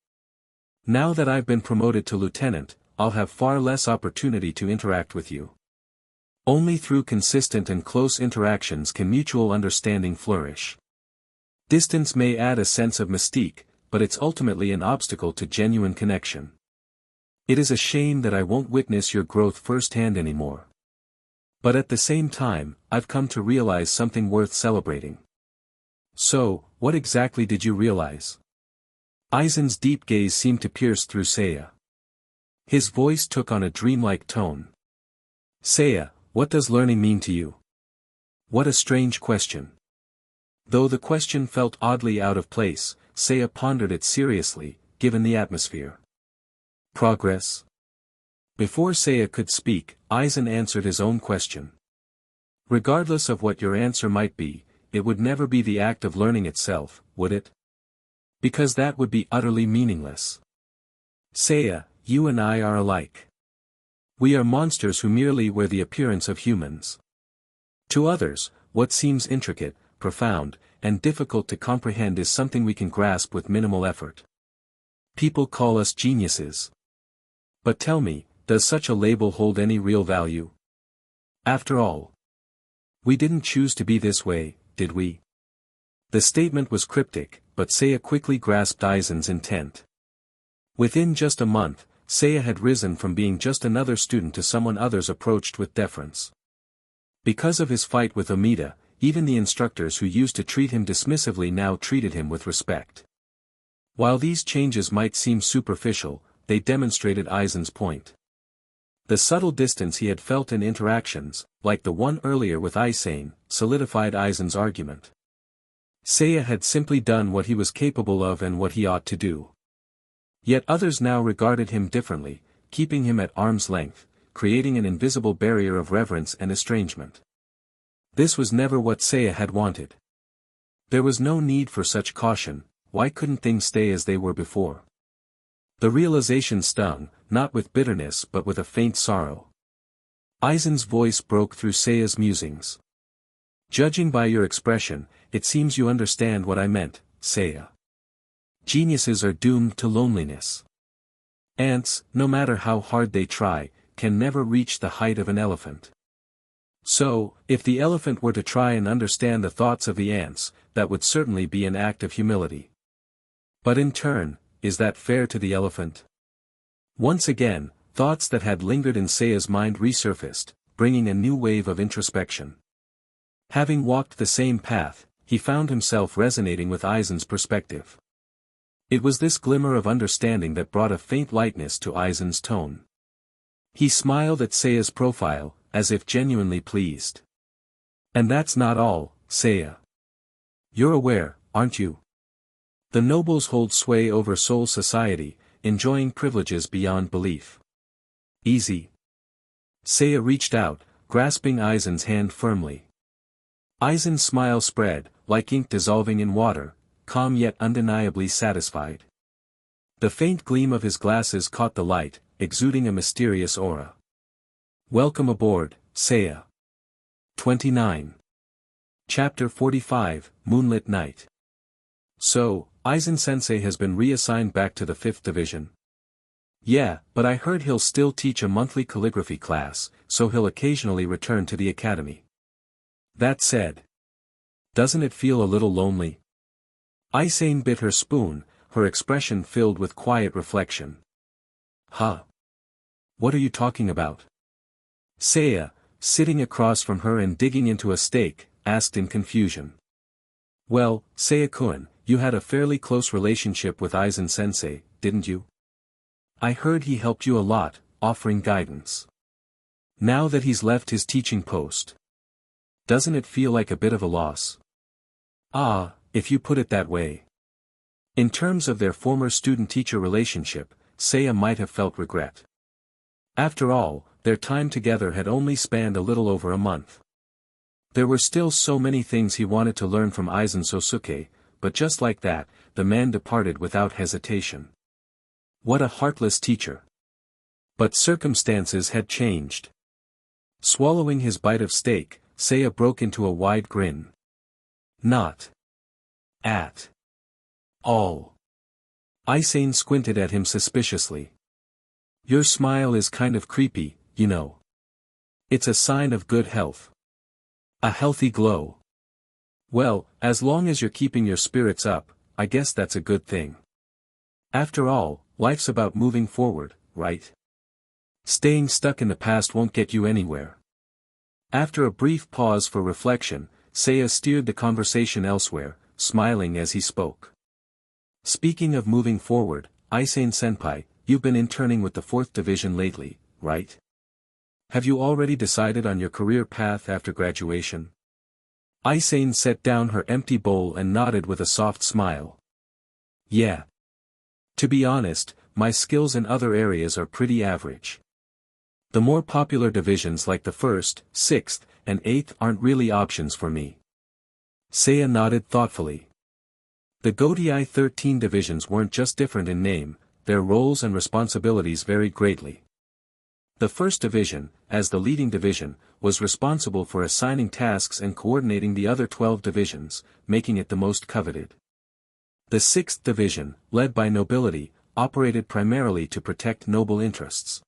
Now that I've been promoted to lieutenant, I'll have far less opportunity to interact with you. Only through consistent and close interactions can mutual understanding flourish. Distance may add a sense of mystique, but it's ultimately an obstacle to genuine connection. It is a shame that I won't witness your growth firsthand anymore. But at the same time, I've come to realize something worth celebrating. So, what exactly did you realize? Aizen's deep gaze seemed to pierce through Seiya. His voice took on a dreamlike tone. Seiya, what does learning mean to you? What a strange question. Though the question felt oddly out of place, Seiya pondered it seriously, given the atmosphere. Progress? Before Seiya could speak, Aizen answered his own question. Regardless of what your answer might be, it would never be the act of learning itself, would it? Because that would be utterly meaningless. Seiya, you and I are alike. We are monsters who merely wear the appearance of humans. To others, what seems intricate, profound, and difficult to comprehend is something we can grasp with minimal effort. People call us geniuses. But tell me, does such a label hold any real value? After all, we didn't choose to be this way, did we? The statement was cryptic, but Seiya quickly grasped Aizen's intent. Within just a month, Seiya had risen from being just another student to someone others approached with deference. Because of his fight with Omida, even the instructors who used to treat him dismissively now treated him with respect. While these changes might seem superficial, they demonstrated Aizen's point. The subtle distance he had felt in interactions, like the one earlier with Aizen, solidified Aizen's argument. Seiya had simply done what he was capable of and what he ought to do. Yet others now regarded him differently, keeping him at arm's length, creating an invisible barrier of reverence and estrangement. This was never what Seiya had wanted. There was no need for such caution. Why couldn't things stay as they were before? The realization stung, not with bitterness but with a faint sorrow. Aizen's voice broke through Seiya's musings. Judging by your expression, it seems you understand what I meant, Seiya. Geniuses are doomed to loneliness. Ants, no matter how hard they try, can never reach the height of an elephant. So, if the elephant were to try and understand the thoughts of the ants, that would certainly be an act of humility. But in turn, is that fair to the elephant? Once again, thoughts that had lingered in Seiya's mind resurfaced, bringing a new wave of introspection. Having walked the same path, he found himself resonating with Aizen's perspective. It was this glimmer of understanding that brought a faint lightness to Aizen's tone. He smiled at Seiya's profile, as if genuinely pleased. And that's not all, Seiya. You're aware, aren't you? The nobles hold sway over Seoul society, enjoying privileges beyond belief. Easy. Seiya reached out, grasping Aizen's hand firmly. Aizen's smile spread, like ink dissolving in water, calm yet undeniably satisfied. The faint gleam of his glasses caught the light, exuding a mysterious aura. Welcome aboard, Seiya. 29. Chapter 45, Moonlit Night. So, Aizen-sensei has been reassigned back to the 5th division. Yeah, but I heard he'll still teach a monthly calligraphy class, so he'll occasionally return to the academy. That said, doesn't it feel a little lonely? Aizen bit her spoon, her expression filled with quiet reflection. Huh? What are you talking about? Seiya, sitting across from her and digging into a steak, asked in confusion. Well, Seiya-kun, you had a fairly close relationship with Aizen-sensei, didn't you? I heard he helped you a lot, offering guidance. Now that he's left his teaching post, doesn't it feel like a bit of a loss? Ah, if you put it that way. In terms of their former student-teacher relationship, Seiya might have felt regret. After all, their time together had only spanned a little over a month. There were still so many things he wanted to learn from Aizen Sōsuke, but just like that, the man departed without hesitation. What a heartless teacher. But circumstances had changed. Swallowing his bite of steak, Seiya broke into a wide grin. Not at all. Aizen squinted at him suspiciously. Your smile is kind of creepy, you know. It's a sign of good health. A healthy glow. Well, as long as you're keeping your spirits up, I guess that's a good thing. After all, life's about moving forward, right? Staying stuck in the past won't get you anywhere. After a brief pause for reflection, Seiya steered the conversation elsewhere, smiling as he spoke. Speaking of moving forward, Aizen-senpai, you've been interning with the 4th division lately, right? Have you already decided on your career path after graduation? Aizen set down her empty bowl and nodded with a soft smile. Yeah. To be honest, my skills in other areas are pretty average. The more popular divisions like the 1st, 6th, and 8th aren't really options for me. Seiya nodded thoughtfully. The Gotei 13 divisions weren't just different in name, their roles and responsibilities varied greatly. The 1st division, as the leading division, was responsible for assigning tasks and coordinating the other 12 divisions, making it the most coveted. The 6th division, led by nobility, operated primarily to protect noble interests.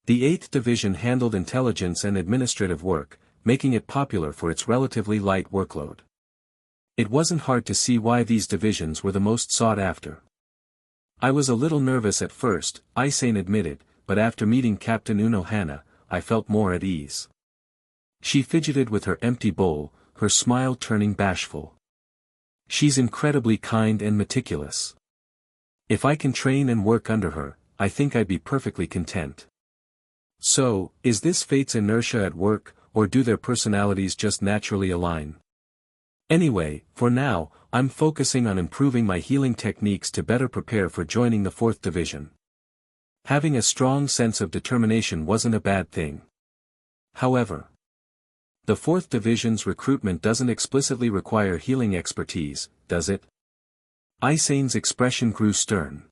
The 8th division handled intelligence and administrative work, making it popular for its relatively light workload. It wasn't hard to see why these divisions were the most sought after. I was a little nervous at first, Aizen admitted, but after meeting Captain Unohana, I felt more at ease. She fidgeted with her empty bowl, her smile turning bashful. She's incredibly kind and meticulous. If I can train and work under her, I think I'd be perfectly content. So, is this fate's inertia at work, or do their personalities just naturally align? Anyway, for now, I'm focusing on improving my healing techniques to better prepare for joining the 4th division. Having a strong sense of determination wasn't a bad thing. However, the 4th division's recruitment doesn't explicitly require healing expertise, does it? Aizen's expression grew stern.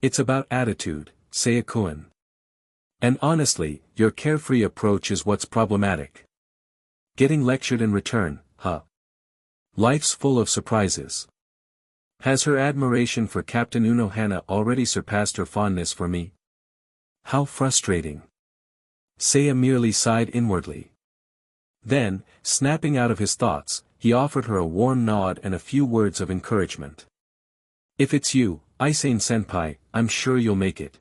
It's about attitude, Seiya-kun. And honestly, your carefree approach is what's problematic. Getting lectured in return, huh? Life's full of surprises. Has her admiration for Captain Unohana already surpassed her fondness for me? How frustrating. Seiya merely sighed inwardly. Then, snapping out of his thoughts, he offered her a warm nod and a few words of encouragement. If it's you, Aizen-senpai, I'm sure you'll make it.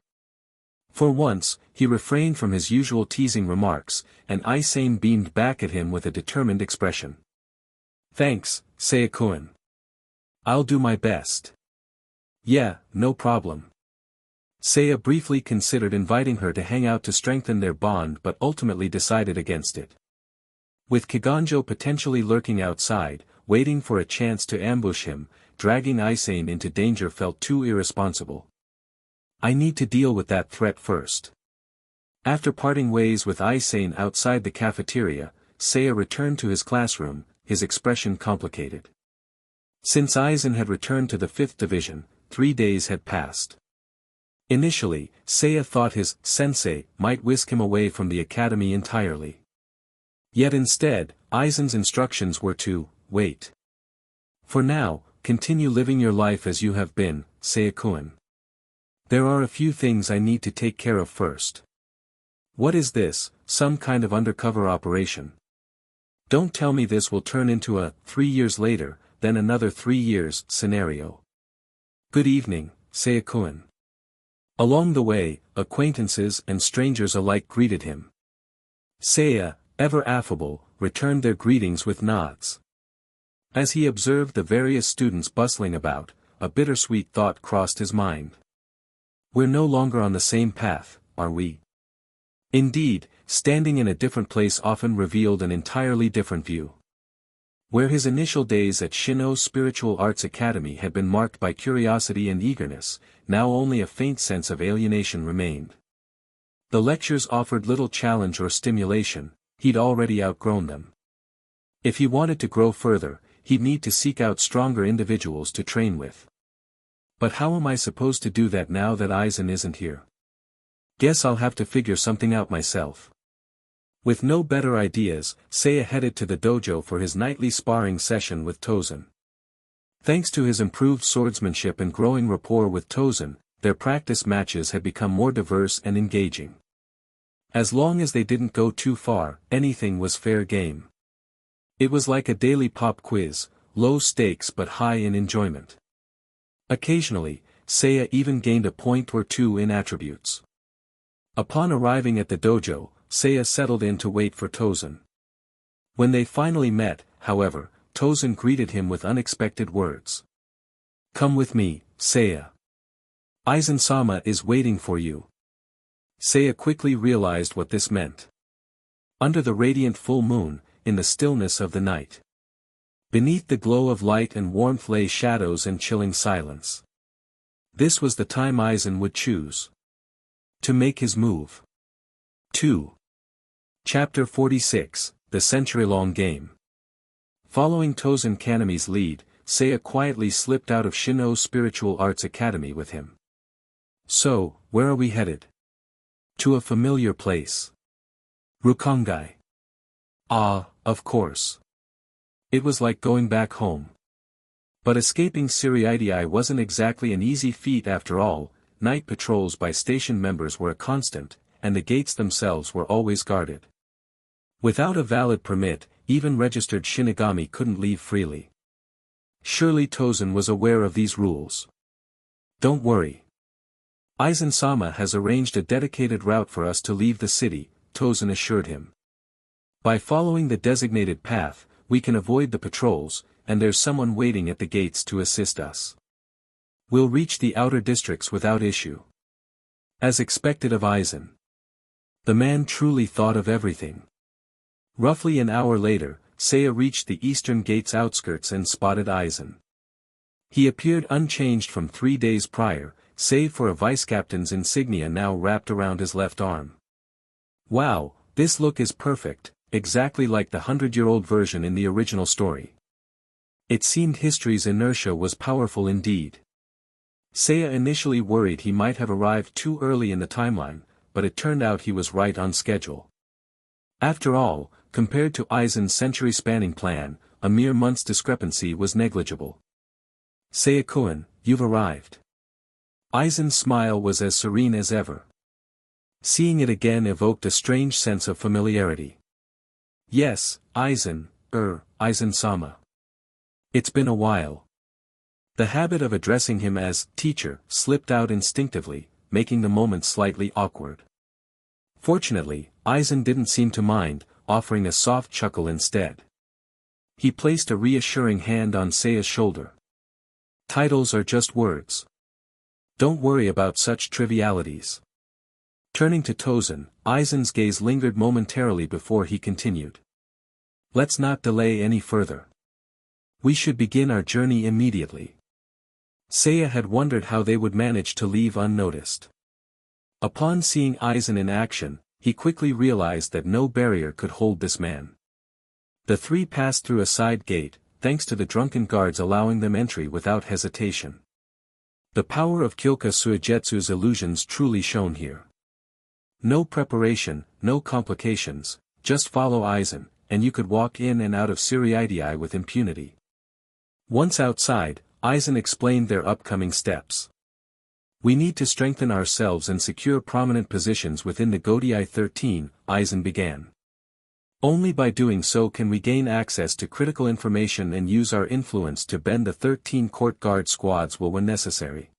For once, he refrained from his usual teasing remarks, and Aizen beamed back at him with a determined expression. Thanks, Seiya-kun. I'll do my best. Yeah, no problem. Seiya briefly considered inviting her to hang out to strengthen their bond but ultimately decided against it. With Kiganjo potentially lurking outside, waiting for a chance to ambush him, dragging Aizen into danger felt too irresponsible. I need to deal with that threat first. After parting ways with Aizen outside the cafeteria, Seiya returned to his classroom, his expression complicated. Since Aizen had returned to the 5th division, 3 days had passed. Initially, Seiya thought his sensei might whisk him away from the academy entirely. Yet instead, Aizen's instructions were to wait. For now, continue living your life as you have been, Seiya-kun. There are a few things I need to take care of first. What is this, some kind of undercover operation? Don't tell me this will turn into a 3 years later, then another 3 years scenario. Good evening, Seiya-kun. Along the way, acquaintances and strangers alike greeted him. Seiya, ever affable, returned their greetings with nods. As he observed the various students bustling about, a bittersweet thought crossed his mind. We're no longer on the same path, are we? Indeed, standing in a different place often revealed an entirely different view. Where his initial days at Shin'ō Spiritual Arts Academy had been marked by curiosity and eagerness, now only a faint sense of alienation remained. The lectures offered little challenge or stimulation, he'd already outgrown them. If he wanted to grow further, he'd need to seek out stronger individuals to train with. But how am I supposed to do that now that Aizen isn't here? Guess I'll have to figure something out myself. With no better ideas, Seiya headed to the dojo for his nightly sparring session with Tosen. Thanks to his improved swordsmanship and growing rapport with Tosen, their practice matches had become more diverse and engaging. As long as they didn't go too far, anything was fair game. It was like a daily pop quiz, low stakes but high in enjoyment. Occasionally, Seiya even gained a point or two in attributes. Upon arriving at the dojo, Seiya settled in to wait for Tosen. When they finally met, however, Tosen greeted him with unexpected words. Come with me, Seiya. Aizen-sama is waiting for you. Seiya quickly realized what this meant. Under the radiant full moon, in the stillness of the night. Beneath the glow of light and warmth lay shadows and chilling silence. This was the time Aizen would choose to make his move. 2. Chapter 46, The Century-Long Game. Following Tosen Kanami's lead, Seiya quietly slipped out of Shin'ō Spiritual Arts Academy with him. So, where are we headed? To a familiar place. Rukongai. Ah, of course. It was like going back home. But escaping Siriidii wasn't exactly an easy feat after all. Night patrols by station members were a constant, and the gates themselves were always guarded. Without a valid permit, even registered Shinigami couldn't leave freely. Surely Tosen was aware of these rules. Don't worry. Aizen-sama has arranged a dedicated route for us to leave the city, Tosen assured him. By following the designated path, we can avoid the patrols, and there's someone waiting at the gates to assist us. We'll reach the outer districts without issue. As expected of Aizen. The man truly thought of everything. Roughly an hour later, Seiya reached the eastern gate's outskirts and spotted Aizen. He appeared unchanged from 3 days prior, save for a vice-captain's insignia now wrapped around his left arm. Wow, this look is perfect, exactly like the 100-year-old version in the original story. It seemed history's inertia was powerful indeed. Seiya initially worried he might have arrived too early in the timeline, but it turned out he was right on schedule. After all, compared to Aizen's century-spanning plan, a mere month's discrepancy was negligible. Seiya-kun, you've arrived. Aizen's smile was as serene as ever. Seeing it again evoked a strange sense of familiarity. Yes, Aizen, Aizen-sama. It's been a while. The habit of addressing him as teacher slipped out instinctively, making the moment slightly awkward. Fortunately, Aizen didn't seem to mind, offering a soft chuckle instead. He placed a reassuring hand on Seiya's shoulder. Titles are just words. Don't worry about such trivialities. Turning to Tosen, Aizen's gaze lingered momentarily before he continued. Let's not delay any further. We should begin our journey immediately. Seiya had wondered how they would manage to leave unnoticed. Upon seeing Aizen in action, he quickly realized that no barrier could hold this man. The three passed through a side gate, thanks to the drunken guards allowing them entry without hesitation. The power of Kyoka Suigetsu's illusions truly shone here. No preparation, no complications, just follow Aizen, and you could walk in and out of Siriidii with impunity. Once outside, Aizen explained their upcoming steps. We need to strengthen ourselves and secure prominent positions within the Godii 13, Aizen began. Only by doing so can we gain access to critical information and use our influence to bend the 13 court guard squads when necessary.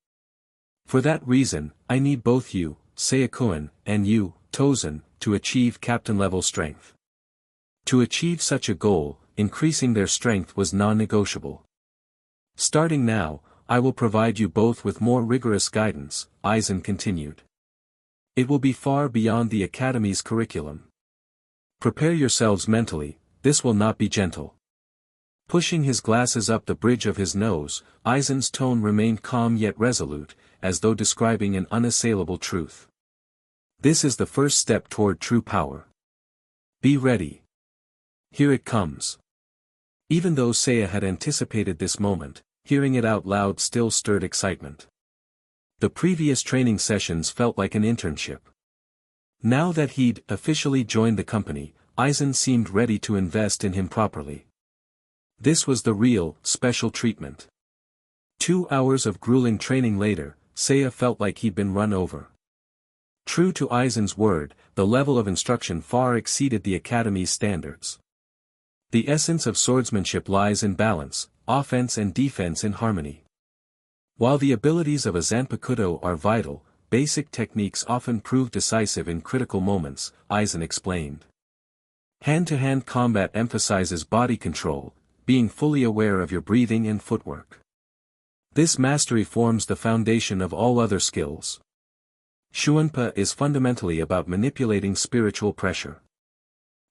For that reason, I need both you, Seiya-kun, and you, Tosen, to achieve captain-level strength. To achieve such a goal, increasing their strength was non-negotiable. Starting now, I will provide you both with more rigorous guidance, Aizen continued. It will be far beyond the Academy's curriculum. Prepare yourselves mentally, this will not be gentle. Pushing his glasses up the bridge of his nose, Aizen's tone remained calm yet resolute, as though describing an unassailable truth. This is the first step toward true power. Be ready. Here it comes. Even though Seiya had anticipated this moment, hearing it out loud still stirred excitement. The previous training sessions felt like an internship. Now that he'd officially joined the company, Aizen seemed ready to invest in him properly. This was the real, special treatment. 2 hours of grueling training later, Seiya felt like he'd been run over. True to Aizen's word, the level of instruction far exceeded the Academy's standards. The essence of swordsmanship lies in balance, offense and defense in harmony. While the abilities of a Zanpakuto are vital, basic techniques often prove decisive in critical moments, Aizen explained. Hand-to-hand combat emphasizes body control, being fully aware of your breathing and footwork. This mastery forms the foundation of all other skills. Shuunpa is fundamentally about manipulating spiritual pressure.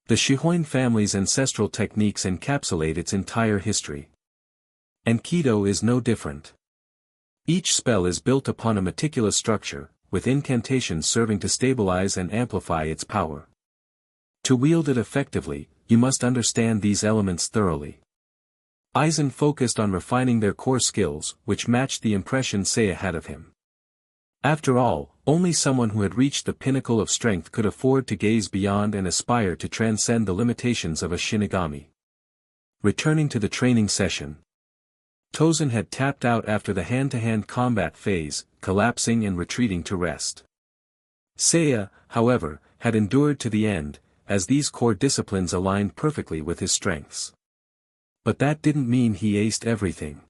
The Shihoin family's ancestral techniques encapsulate its entire history. And Kido is no different. Each spell is built upon a meticulous structure, with incantations serving to stabilize and amplify its power. To wield it effectively, you must understand these elements thoroughly. Aizen focused on refining their core skills, which matched the impression Seiya had of him. After all, only someone who had reached the pinnacle of strength could afford to gaze beyond and aspire to transcend the limitations of a Shinigami. Returning to the training session. Tosen had tapped out after the hand-to-hand combat phase, collapsing and retreating to rest. Seiya, however, had endured to the end, as these core disciplines aligned perfectly with his strengths. But that didn't mean he aced everything.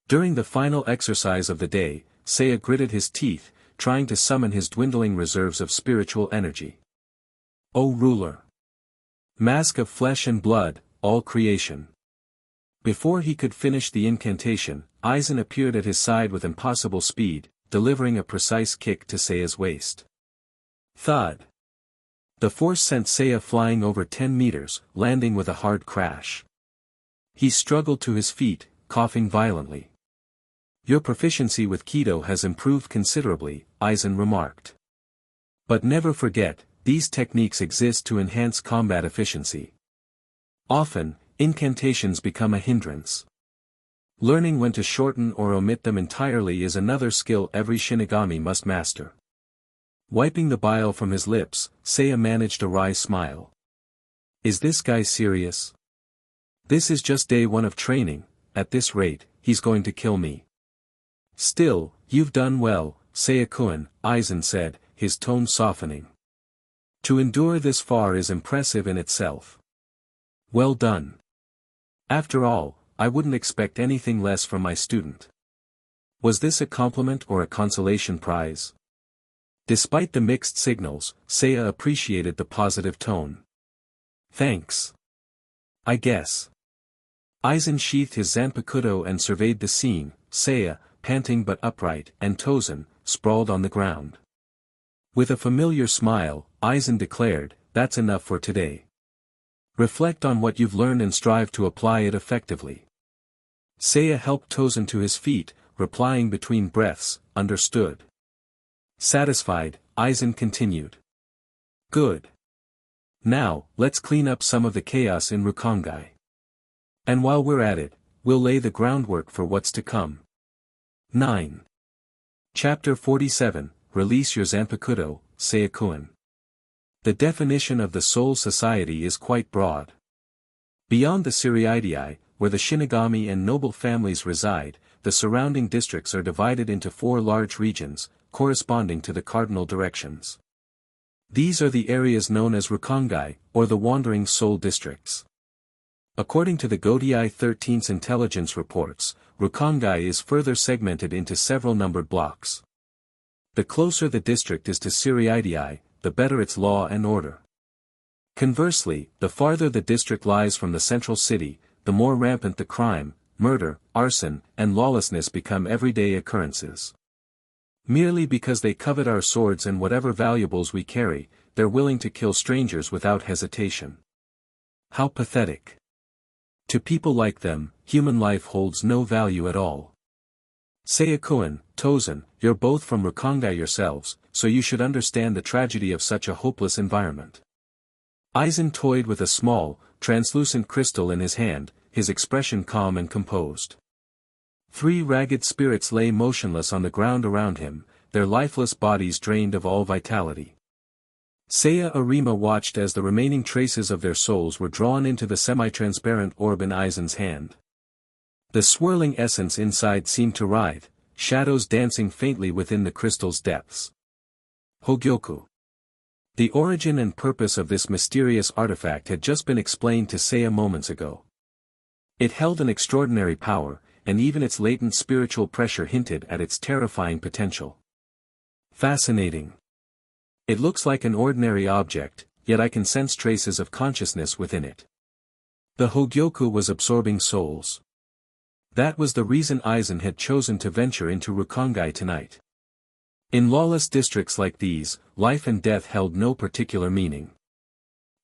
During the final exercise of the day, Seiya gritted his teeth, trying to summon his dwindling reserves of spiritual energy. O ruler! Mask of flesh and blood, all creation. Before he could finish the incantation, Aizen appeared at his side with impossible speed, delivering a precise kick to Seiya's waist. Thud! The force sent Seiya flying over 10 meters, landing with a hard crash. He struggled to his feet, coughing violently. Your proficiency with Kido has improved considerably, Aizen remarked. But never forget, these techniques exist to enhance combat efficiency. Often, incantations become a hindrance. Learning when to shorten or omit them entirely is another skill every Shinigami must master. Wiping the bile from his lips, Seiya managed a wry smile. Is this guy serious? This is just day 1 of training. At this rate, he's going to kill me. Still, you've done well, Seiya-kun, Aizen said, his tone softening. To endure this far is impressive in itself. Well done. After all, I wouldn't expect anything less from my student. Was this a compliment or a consolation prize? Despite the mixed signals, Seiya appreciated the positive tone. Thanks. I guess. Aizen sheathed his Zanpakuto and surveyed the scene, Seiya, panting but upright, and Tosen, sprawled on the ground. With a familiar smile, Aizen declared, "That's enough for today. Reflect on what you've learned and strive to apply it effectively." Seiya helped Tosen to his feet, replying between breaths, "Understood." Satisfied, Aizen continued. "Good. Now, let's clean up some of the chaos in Rukongai. And while we're at it, we'll lay the groundwork for what's to come." 9. Chapter 47, Release Your Zanpakuto, Seiya-kun. The definition of the Soul Society is quite broad. Beyond the Siriidii, where the Shinigami and noble families reside, the surrounding districts are divided into 4 large regions, corresponding to the cardinal directions. These are the areas known as Rukongai, or the Wandering Soul Districts. According to the Godiai 13's intelligence reports, Rukongai is further segmented into several numbered blocks. The closer the district is to Siriidii, the better its law and order. Conversely, the farther the district lies from the central city, the more rampant the crime, murder, arson, and lawlessness become everyday occurrences. Merely because they covet our swords and whatever valuables we carry, they're willing to kill strangers without hesitation. How pathetic. To people like them, human life holds no value at all. Seiya-kun, Tosen, you're both from Rukongai yourselves, so you should understand the tragedy of such a hopeless environment. Aizen toyed with a small, translucent crystal in his hand, his expression calm and composed. 3 ragged spirits lay motionless on the ground around him, their lifeless bodies drained of all vitality. Seiya Arima watched as the remaining traces of their souls were drawn into the semi-transparent orb in Aizen's hand. The swirling essence inside seemed to writhe, shadows dancing faintly within the crystal's depths. Hogyoku. The origin and purpose of this mysterious artifact had just been explained to Seiya moments ago. It held an extraordinary power, and even its latent spiritual pressure hinted at its terrifying potential. Fascinating. It looks like an ordinary object, yet I can sense traces of consciousness within it. The Hogyoku was absorbing souls. That was the reason Aizen had chosen to venture into Rukongai tonight. In lawless districts like these, life and death held no particular meaning.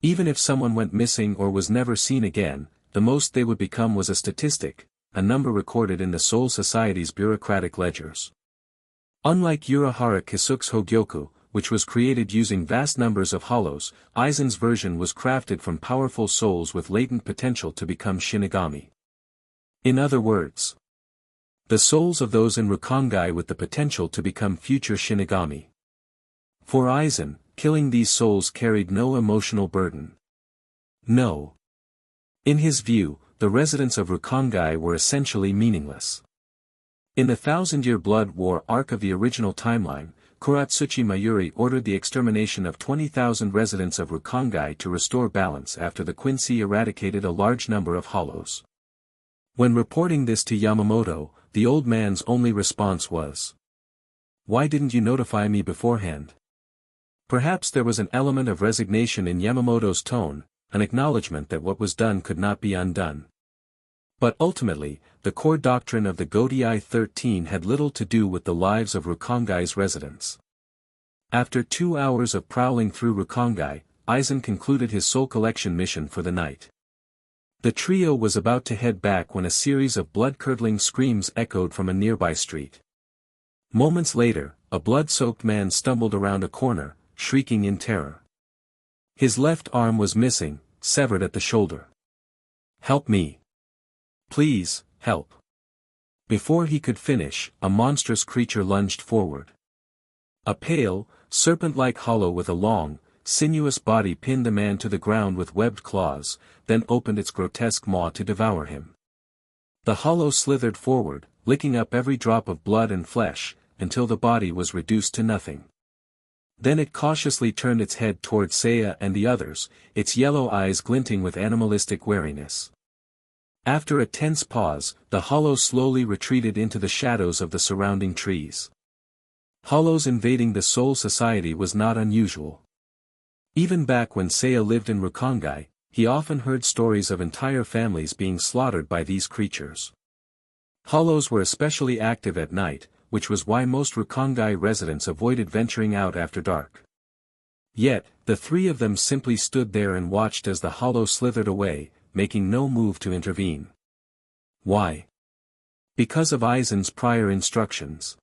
Even if someone went missing or was never seen again, the most they would become was a statistic, a number recorded in the Soul Society's bureaucratic ledgers. Unlike Urahara Kisuke's Hogyoku, which was created using vast numbers of hollows, Aizen's version was crafted from powerful souls with latent potential to become Shinigami. In other words, the souls of those in Rukongai with the potential to become future Shinigami. For Aizen, killing these souls carried no emotional burden. No. In his view, the residents of Rukongai were essentially meaningless. In the Thousand-Year Blood War arc of the original timeline, Kuratsuchi Mayuri ordered the extermination of 20,000 residents of Rukongai to restore balance after the Quincy eradicated a large number of hollows. When reporting this to Yamamoto, the old man's only response was, "Why didn't you notify me beforehand?" Perhaps there was an element of resignation in Yamamoto's tone, an acknowledgement that what was done could not be undone. But ultimately, the core doctrine of the Godiai 13 had little to do with the lives of Rukongai's residents. After 2 hours of prowling through Rukongai, Aizen concluded his soul collection mission for the night. The trio was about to head back when a series of blood-curdling screams echoed from a nearby street. Moments later, a blood-soaked man stumbled around a corner, shrieking in terror. His left arm was missing, severed at the shoulder. "Help me. Please, help." Before he could finish, a monstrous creature lunged forward. A pale, serpent-like hollow with a long, sinuous body pinned the man to the ground with webbed claws, then opened its grotesque maw to devour him. The hollow slithered forward, licking up every drop of blood and flesh, until the body was reduced to nothing. Then it cautiously turned its head toward Seiya and the others, its yellow eyes glinting with animalistic wariness. After a tense pause, the hollow slowly retreated into the shadows of the surrounding trees. Hollows invading the Soul Society was not unusual. Even back when Seiya lived in Rukongai, he often heard stories of entire families being slaughtered by these creatures. Hollows were especially active at night, which was why most Rukongai residents avoided venturing out after dark. Yet, the three of them simply stood there and watched as the hollow slithered away, making no move to intervene. Why? Because of Aizen's prior instructions.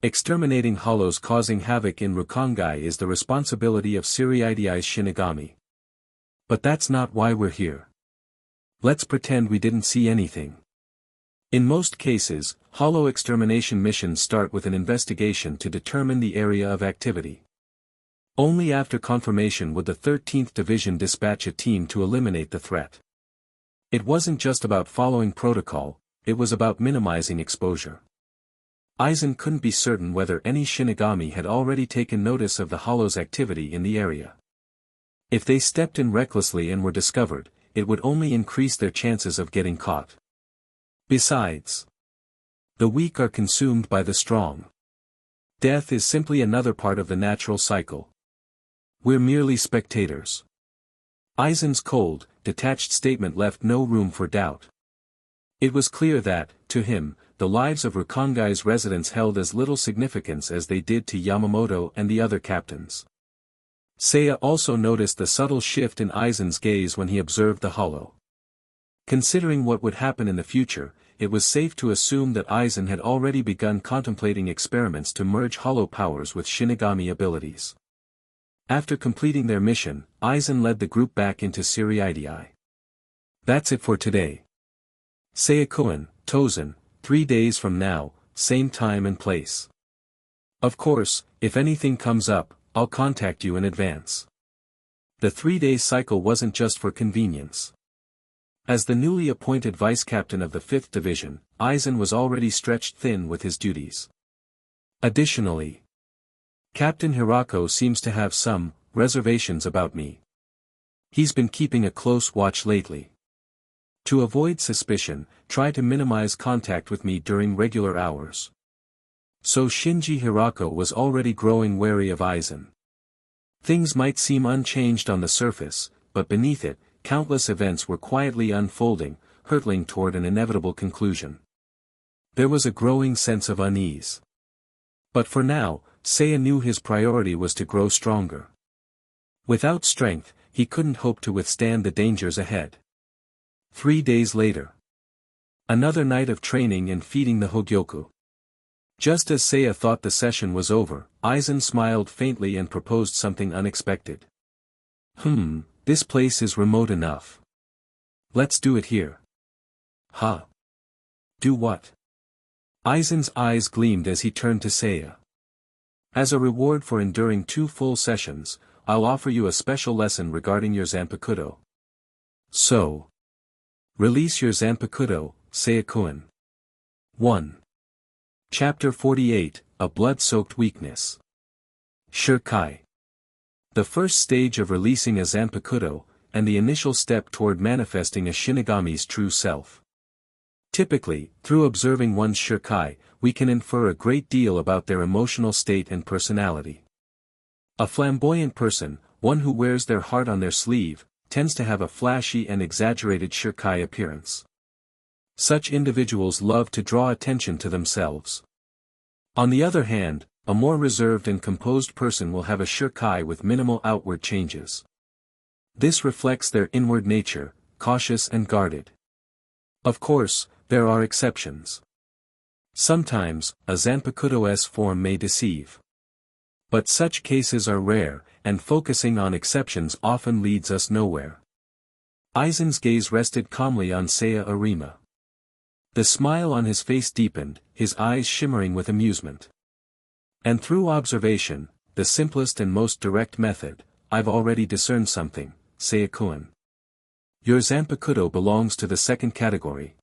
Exterminating hollows causing havoc in Rukongai is the responsibility of Seireidi's Shinigami. But that's not why we're here. Let's pretend we didn't see anything. In most cases, hollow extermination missions start with an investigation to determine the area of activity. Only after confirmation would the 13th Division dispatch a team to eliminate the threat. It wasn't just about following protocol, it was about minimizing exposure. Aizen couldn't be certain whether any Shinigami had already taken notice of the hollow's activity in the area. If they stepped in recklessly and were discovered, it would only increase their chances of getting caught. Besides, the weak are consumed by the strong. Death is simply another part of the natural cycle. We're merely spectators. Aizen's cold, detached statement left no room for doubt. It was clear that, to him, the lives of Rukongai's residents held as little significance as they did to Yamamoto and the other captains. Seiya also noticed the subtle shift in Aizen's gaze when he observed the hollow. Considering what would happen in the future, it was safe to assume that Aizen had already begun contemplating experiments to merge hollow powers with Shinigami abilities. After completing their mission, Aizen led the group back into Seireidii. That's it for today. Seiya-kun, Tosen, 3 days from now, same time and place. Of course, if anything comes up, I'll contact you in advance. The 3-day cycle wasn't just for convenience. As the newly appointed vice-captain of the 5th Division, Aizen was already stretched thin with his duties. Additionally, Captain Hirako seems to have some reservations about me. He's been keeping a close watch lately. To avoid suspicion, try to minimize contact with me during regular hours. So Shinji Hirako was already growing wary of Aizen. Things might seem unchanged on the surface, but beneath it, countless events were quietly unfolding, hurtling toward an inevitable conclusion. There was a growing sense of unease. But for now, Seiya knew his priority was to grow stronger. Without strength, he couldn't hope to withstand the dangers ahead. 3 days later. Another night of training and feeding the Hogyoku. Just as Seiya thought the session was over, Aizen smiled faintly and proposed something unexpected. This place is remote enough. Let's do it here. Huh? Do what? Aizen's eyes gleamed as he turned to Seiya. As a reward for enduring 2 full sessions, I'll offer you a special lesson regarding your Zanpakuto. So, release your Zanpakuto, Seiya-kun. 1. Chapter 48, A Blood-Soaked Weakness. Shirkai. The first stage of releasing a Zanpakuto, and the initial step toward manifesting a Shinigami's true self. Typically, through observing one's Shirkai, we can infer a great deal about their emotional state and personality. A flamboyant person, one who wears their heart on their sleeve, tends to have a flashy and exaggerated Shirkai appearance. Such individuals love to draw attention to themselves. On the other hand, a more reserved and composed person will have a Shirkai with minimal outward changes. This reflects their inward nature, cautious and guarded. Of course, there are exceptions. Sometimes, a Zanpakuto's form may deceive. But such cases are rare, and focusing on exceptions often leads us nowhere. Aizen's gaze rested calmly on Seiya Arima. The smile on his face deepened, his eyes shimmering with amusement. And through observation, the simplest and most direct method, I've already discerned something, Seiya-kun. Your Zanpakuto belongs to the 2nd category.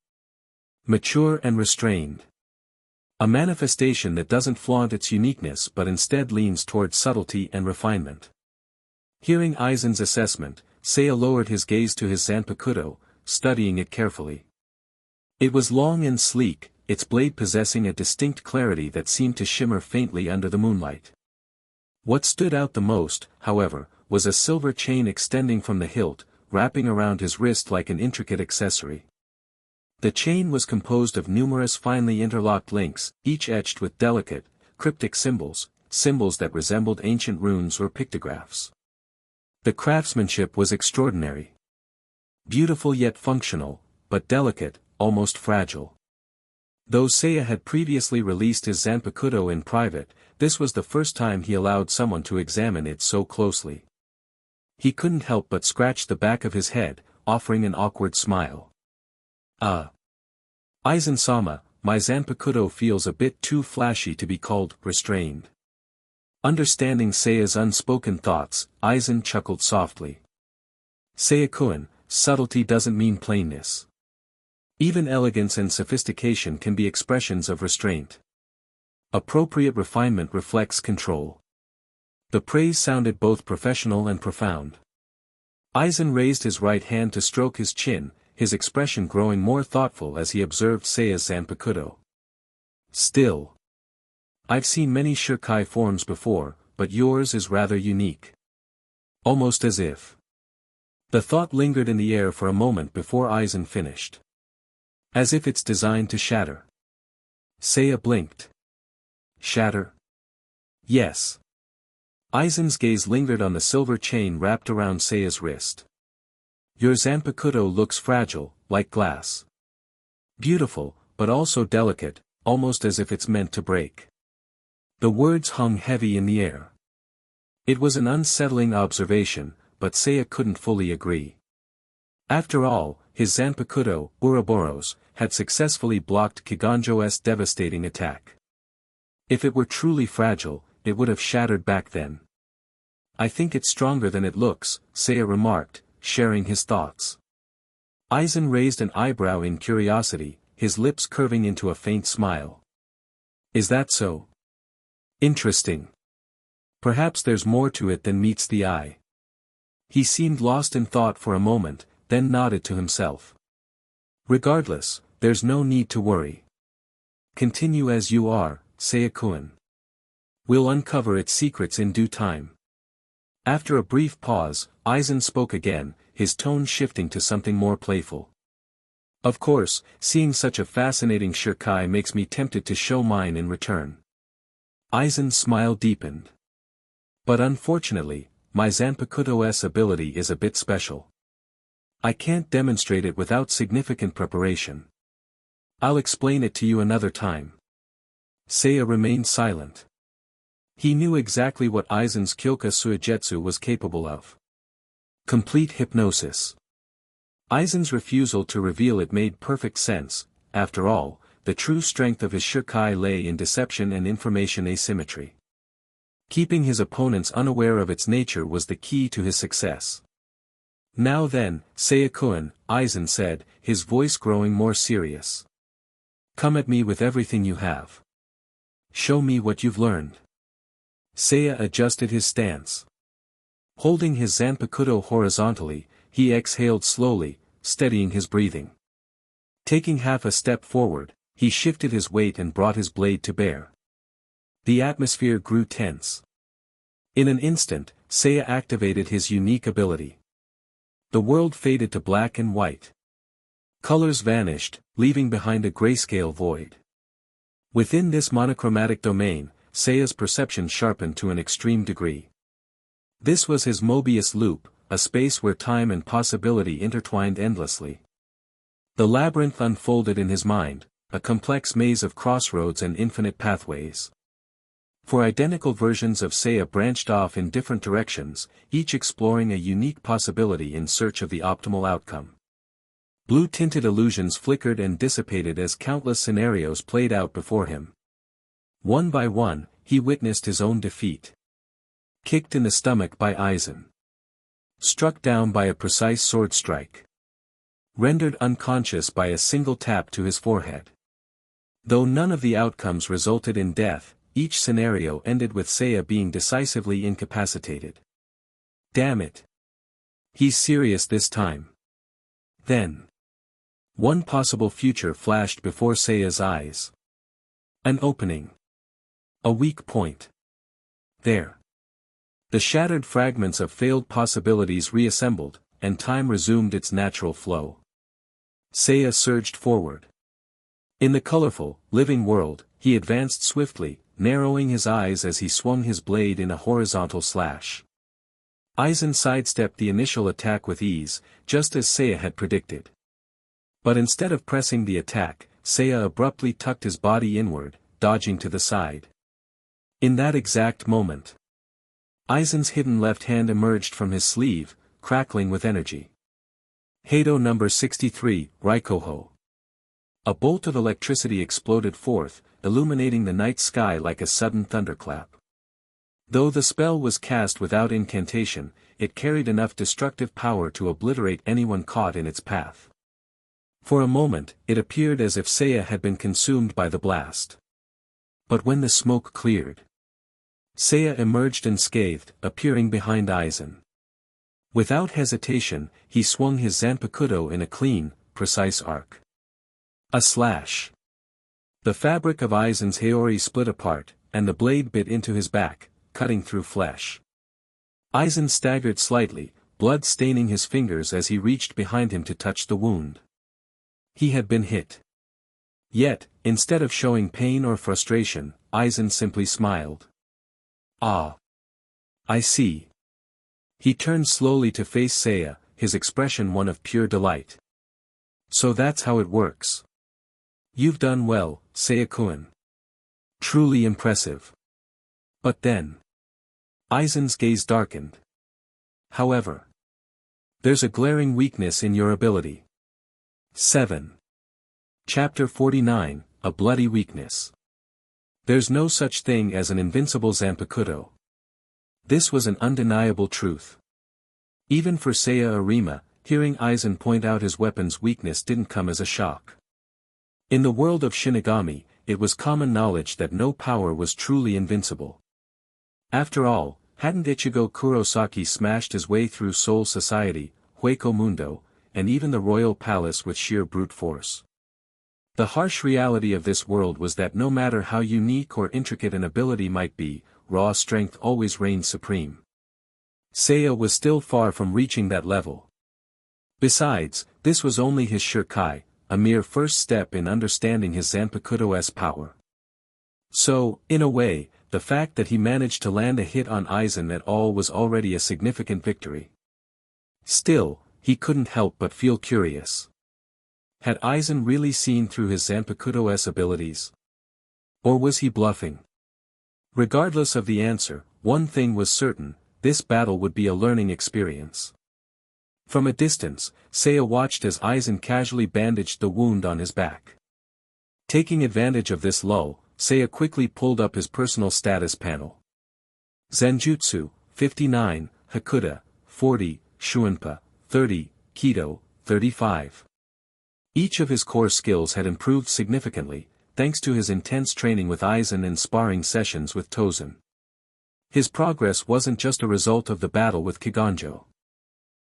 Mature and restrained. A manifestation that doesn't flaunt its uniqueness but instead leans toward subtlety and refinement. Hearing Aizen's assessment, Seiya lowered his gaze to his Zanpakuto, studying it carefully. It was long and sleek, its blade possessing a distinct clarity that seemed to shimmer faintly under the moonlight. What stood out the most, however, was a silver chain extending from the hilt, wrapping around his wrist like an intricate accessory. The chain was composed of numerous finely interlocked links, each etched with delicate, cryptic symbols that resembled ancient runes or pictographs. The craftsmanship was extraordinary. Beautiful yet functional, but delicate, almost fragile. Though Seiya had previously released his Zanpakuto in private, this was the first time he allowed someone to examine it so closely. He couldn't help but scratch the back of his head, offering an awkward smile. Aizen-sama, my Zanpakuto feels a bit too flashy to be called restrained. Understanding Seiya's unspoken thoughts, Aizen chuckled softly. Seiya-kun, subtlety doesn't mean plainness. Even elegance and sophistication can be expressions of restraint. Appropriate refinement reflects control. The praise sounded both professional and profound. Aizen raised his right hand to stroke his chin, his expression growing more thoughtful as he observed Seiya's Zanpakuto. Still. I've seen many shirkai forms before, but yours is rather unique. Almost as if. The thought lingered in the air for a moment before Aizen finished. As if it's designed to shatter. Seiya blinked. Shatter? Yes. Aizen's gaze lingered on the silver chain wrapped around Seiya's wrist. Your Zanpakuto looks fragile, like glass. Beautiful, but also delicate, almost as if it's meant to break. The words hung heavy in the air. It was an unsettling observation, but Seiya couldn't fully agree. After all, his Zanpakuto, Ouroboros, had successfully blocked Kiganjo's devastating attack. If it were truly fragile, it would have shattered back then. I think it's stronger than it looks, Seiya remarked, sharing his thoughts. Aizen raised an eyebrow in curiosity, his lips curving into a faint smile. Is that so? Interesting. Perhaps there's more to it than meets the eye. He seemed lost in thought for a moment, then nodded to himself. Regardless, there's no need to worry. Continue as you are, Seiya-kun. We'll uncover its secrets in due time. After a brief pause, Aizen spoke again, his tone shifting to something more playful. Of course, seeing such a fascinating shirkai makes me tempted to show mine in return. Aizen's smile deepened. But unfortunately, my Zanpakuto's ability is a bit special. I can't demonstrate it without significant preparation. I'll explain it to you another time. Seiya remained silent. He knew exactly what Aizen's Kyoka Suigetsu was capable of. Complete hypnosis. Aizen's refusal to reveal it made perfect sense. After all, the true strength of his shirkai lay in deception and information asymmetry. Keeping his opponents unaware of its nature was the key to his success. Now then, Seiya-kun, Aizen said, his voice growing more serious. Come at me with everything you have. Show me what you've learned. Seiya adjusted his stance. Holding his Zanpakuto horizontally, he exhaled slowly, steadying his breathing. Taking half a step forward, he shifted his weight and brought his blade to bear. The atmosphere grew tense. In an instant, Seiya activated his unique ability. The world faded to black and white. Colors vanished, leaving behind a grayscale void. Within this monochromatic domain, Seiya's perception sharpened to an extreme degree. This was his Mobius loop, a space where time and possibility intertwined endlessly. The labyrinth unfolded in his mind, a complex maze of crossroads and infinite pathways. For identical versions of Seiya branched off in different directions, each exploring a unique possibility in search of the optimal outcome. Blue-tinted illusions flickered and dissipated as countless scenarios played out before him. One by one, he witnessed his own defeat. Kicked in the stomach by Aizen. Struck down by a precise sword strike. rendered unconscious by a single tap to his forehead. Though none of the outcomes resulted in death, each scenario ended with Seiya being decisively incapacitated. Damn it. He's serious this time. Then. One possible future flashed before Seiya's eyes. An opening. A weak point. There. The shattered fragments of failed possibilities reassembled, and time resumed its natural flow. Seiya surged forward. In the colorful, living world, he advanced swiftly, narrowing his eyes as he swung his blade in a horizontal slash. Aizen sidestepped the initial attack with ease, just as Seiya had predicted. But instead of pressing the attack, Seiya abruptly tucked his body inward, dodging to the side. In that exact moment, Aizen's hidden left hand emerged from his sleeve, crackling with energy. Heido number 63, Raikoho. A bolt of electricity exploded forth, illuminating the night sky like a sudden thunderclap. Though the spell was cast without incantation, it carried enough destructive power to obliterate anyone caught in its path. For a moment, it appeared as if Seiya had been consumed by the blast. But when the smoke cleared, Seiya emerged unscathed, appearing behind Aizen. Without hesitation, he swung his Zanpakuto in a clean, precise arc. A slash. The fabric of Aizen's Haori split apart, and the blade bit into his back, cutting through flesh. Aizen staggered slightly, blood staining his fingers as he reached behind him to touch the wound. He had been hit. Yet, instead of showing pain or frustration, Aizen simply smiled. Ah. I see. He turned slowly to face Seiya, his expression one of pure delight. So that's how it works. You've done well, Seiya-kun. Truly impressive. But then. Aizen's gaze darkened. However. There's a glaring weakness in your ability. 7. Chapter 49, A Bloody Weakness. There's no such thing as an invincible Zanpakuto. This was an undeniable truth. Even for Seiya Arima, hearing Aizen point out his weapon's weakness didn't come as a shock. In the world of Shinigami, it was common knowledge that no power was truly invincible. After all, hadn't Ichigo Kurosaki smashed his way through Soul Society, Hueco Mundo, and even the royal palace with sheer brute force? The harsh reality of this world was that no matter how unique or intricate an ability might be, raw strength always reigned supreme. Seiya was still far from reaching that level. Besides, this was only his Shirkai, a mere first step in understanding his Zanpakuto's power. So, in a way, the fact that he managed to land a hit on Aizen at all was already a significant victory. Still, he couldn't help but feel curious. Had Aizen really seen through his Zanpakuto's abilities? Or was he bluffing? Regardless of the answer, one thing was certain, this battle would be a learning experience. From a distance, Seiya watched as Aizen casually bandaged the wound on his back. Taking advantage of this lull, Seiya quickly pulled up his personal status panel. Zanjutsu, 59, Hakuda, 40, Shuinpa, 30, Kido, 35. Each of his core skills had improved significantly, thanks to his intense training with Aizen and sparring sessions with Tosen. His progress wasn't just a result of the battle with Kiganjo.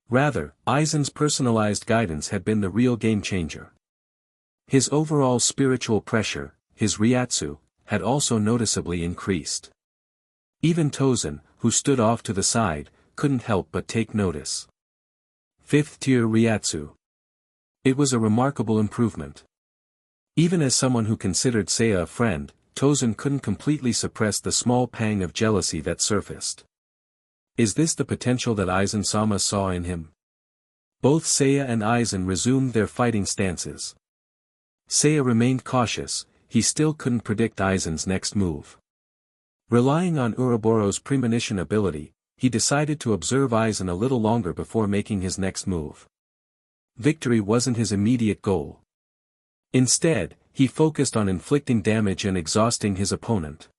Rather, Aizen's personalized guidance had been the real game-changer. His overall spiritual pressure, his Ryatsu, had also noticeably increased. Even Tosen, who stood off to the side, couldn't help but take notice. 5th tier Ryatsu. It was a remarkable improvement. Even as someone who considered Seiya a friend, Tosen couldn't completely suppress the small pang of jealousy that surfaced. Is this the potential that Aizen-sama saw in him? Both Seiya and Aizen resumed their fighting stances. Seiya remained cautious, he still couldn't predict Aizen's next move. Relying on Ouroboros' premonition ability, he decided to observe Aizen a little longer before making his next move. Victory wasn't his immediate goal. Instead, he focused on inflicting damage and exhausting his opponent.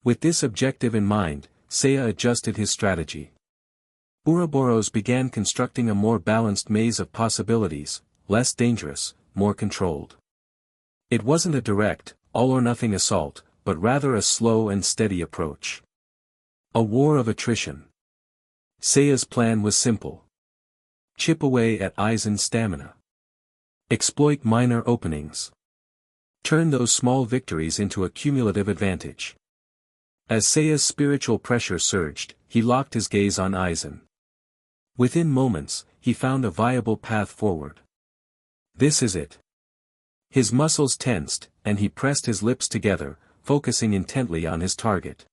With this objective in mind, Seiya adjusted his strategy. Ouroboros began constructing a more balanced maze of possibilities, less dangerous, more controlled. It wasn't a direct, all-or-nothing assault, but rather a slow and steady approach. A war of attrition. Seiya's plan was simple. Chip away at Aizen's stamina. Exploit minor openings. Turn those small victories into a cumulative advantage. As Seiya's spiritual pressure surged, he locked his gaze on Aizen. Within moments, he found a viable path forward. This is it. His muscles tensed, and he pressed his lips together, focusing intently on his target.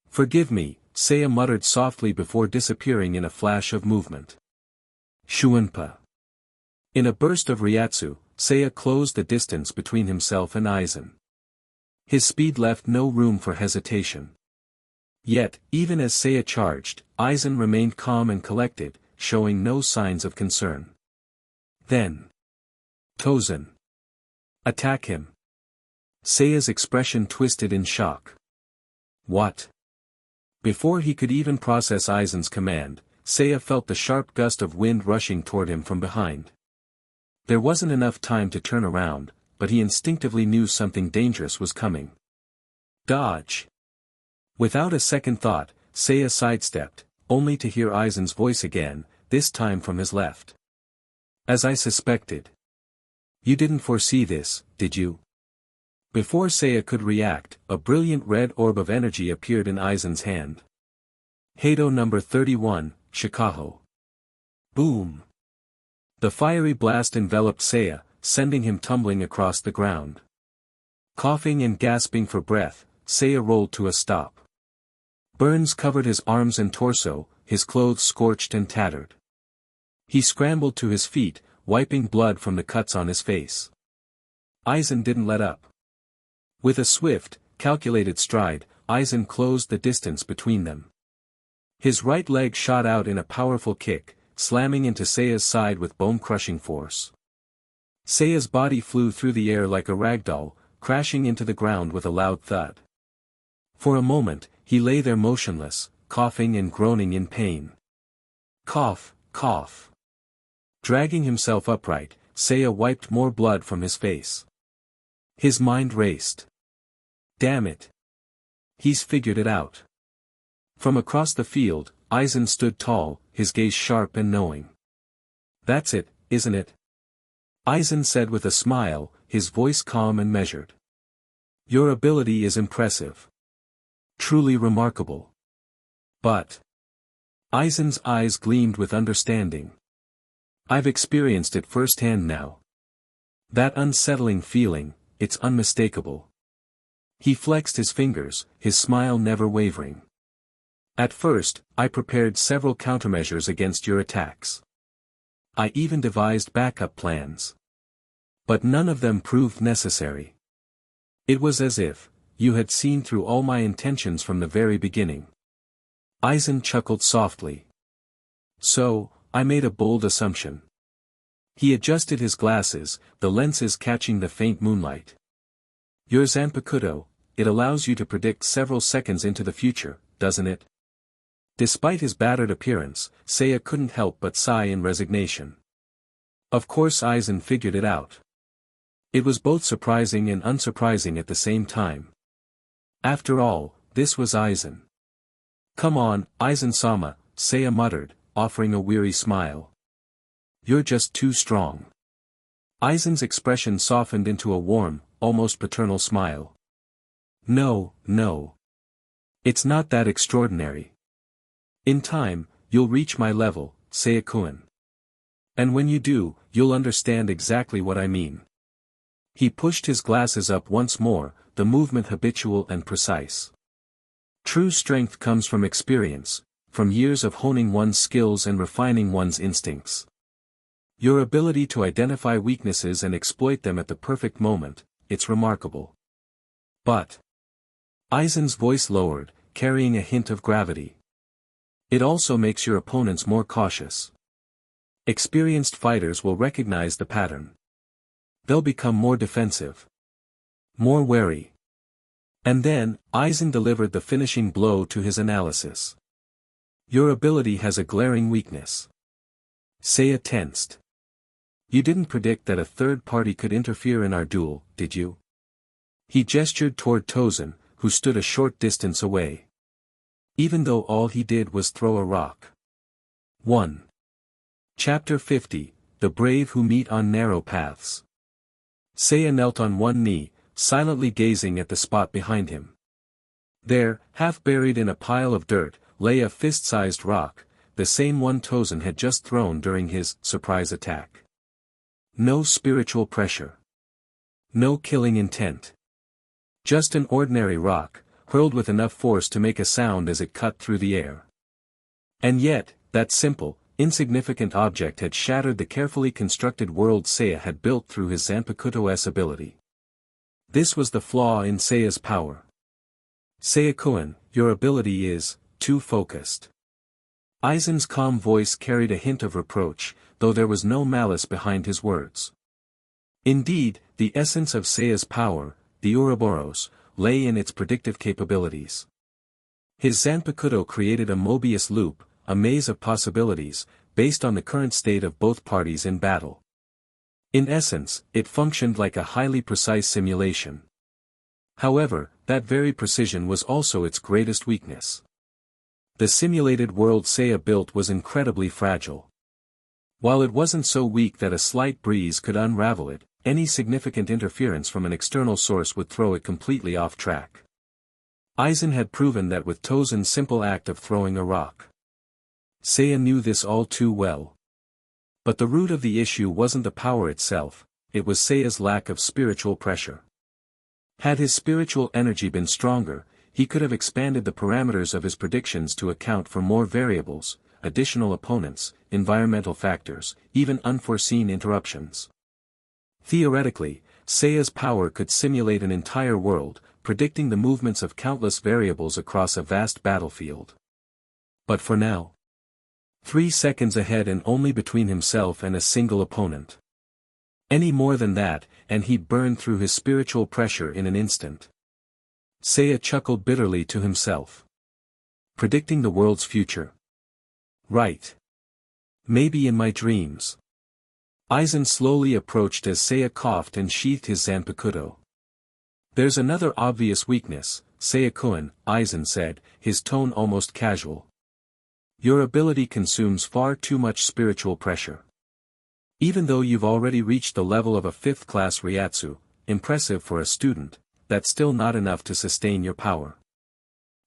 "Forgive me," Seiya muttered softly before disappearing in a flash of movement. Shuunpa. In a burst of Ryatsu, Seiya closed the distance between himself and Aizen. His speed left no room for hesitation. Yet, even as Seiya charged, Aizen remained calm and collected, showing no signs of concern. Then. Tosen. Attack him. Seiya's expression twisted in shock. What? Before he could even process Aizen's command, Seiya felt the sharp gust of wind rushing toward him from behind. There wasn't enough time to turn around, but he instinctively knew something dangerous was coming. Dodge! Without a second thought, Seiya sidestepped, only to hear Aizen's voice again, this time from his left. "As I suspected. You didn't foresee this, did you?" Before Seiya could react, a brilliant red orb of energy appeared in Aizen's hand. Heido number 31, Shikaho. Boom! The fiery blast enveloped Seiya, sending him tumbling across the ground. Coughing and gasping for breath, Seiya rolled to a stop. Burns covered his arms and torso, his clothes scorched and tattered. He scrambled to his feet, wiping blood from the cuts on his face. Aizen didn't let up. With a swift, calculated stride, Aizen closed the distance between them. His right leg shot out in a powerful kick, slamming into Seiya's side with bone-crushing force. Seiya's body flew through the air like a ragdoll, crashing into the ground with a loud thud. For a moment, he lay there motionless, coughing and groaning in pain. Cough, cough. Dragging himself upright, Seiya wiped more blood from his face. His mind raced. Damn it. He's figured it out. From across the field, Aizen stood tall, his gaze sharp and knowing. "That's it, isn't it?" Aizen said with a smile, his voice calm and measured. "Your ability is impressive. Truly remarkable. But..." Aizen's eyes gleamed with understanding. "I've experienced it firsthand now. That unsettling feeling, it's unmistakable." He flexed his fingers, his smile never wavering. "At first, I prepared several countermeasures against your attacks. I even devised backup plans. But none of them proved necessary. It was as if, you had seen through all my intentions from the very beginning." Aizen chuckled softly. "So, I made a bold assumption." He adjusted his glasses, the lenses catching the faint moonlight. "Your Zanpakuto, it allows you to predict several seconds into the future, doesn't it?" Despite his battered appearance, Seiya couldn't help but sigh in resignation. Of course Aizen figured it out. It was both surprising and unsurprising at the same time. After all, this was Aizen. "Come on, Aizen-sama," Seiya muttered, offering a weary smile. "You're just too strong." Aizen's expression softened into a warm, almost paternal smile. "No, no. It's not that extraordinary. In time, you'll reach my level, Seiya-kun. And when you do, you'll understand exactly what I mean." He pushed his glasses up once more, the movement habitual and precise. True strength comes from experience, from years of honing one's skills and refining one's instincts. Your ability to identify weaknesses and exploit them at the perfect moment, it's remarkable. But... Aizen's voice lowered, carrying a hint of gravity. "It also makes your opponents more cautious. Experienced fighters will recognize the pattern. They'll become more defensive. More wary." And then, Aizen delivered the finishing blow to his analysis. "Your ability has a glaring weakness." Seiya tensed. You didn't predict that a third party could interfere in our duel, did you? He gestured toward Tosen, who stood a short distance away. Even though all he did was throw a rock. 1. Chapter 50, The Brave Who Meet on Narrow Paths. Seiya knelt on one knee, silently gazing at the spot behind him. There, half buried in a pile of dirt, lay a fist-sized rock, the same one Tosen had just thrown during his surprise attack. No spiritual pressure. No killing intent. Just an ordinary rock, hurled with enough force to make a sound as it cut through the air. And yet, that simple, insignificant object had shattered the carefully constructed world Seiya had built through his Zanpakuto's ability. This was the flaw in Seiya's power. Seiya-kun, your ability is too focused. Aizen's calm voice carried a hint of reproach, though there was no malice behind his words. Indeed, the essence of Seiya's power, the Ouroboros, lay in its predictive capabilities. His Zanpakuto created a Mobius loop, a maze of possibilities, based on the current state of both parties in battle. In essence, it functioned like a highly precise simulation. However, that very precision was also its greatest weakness. The simulated world Seiya built was incredibly fragile. While it wasn't so weak that a slight breeze could unravel it, any significant interference from an external source would throw it completely off track. Aizen had proven that with Tosen's simple act of throwing a rock. Seiya knew this all too well. But the root of the issue wasn't the power itself, it was Seiya's lack of spiritual pressure. Had his spiritual energy been stronger, he could have expanded the parameters of his predictions to account for more variables, additional opponents, environmental factors, even unforeseen interruptions. Theoretically, Seiya's power could simulate an entire world, predicting the movements of countless variables across a vast battlefield. But for now, 3 seconds ahead and only between himself and a single opponent. Any more than that, and he'd burn through his spiritual pressure in an instant. Seiya chuckled bitterly to himself. Predicting the world's future. Right. Maybe in my dreams. Aizen slowly approached as Seiya coughed and sheathed his Zanpakuto. There's another obvious weakness, Seiya-kun, Aizen said, his tone almost casual. Your ability consumes far too much spiritual pressure. Even though you've already reached the level of a 5th-class Ryatsu, impressive for a student, that's still not enough to sustain your power.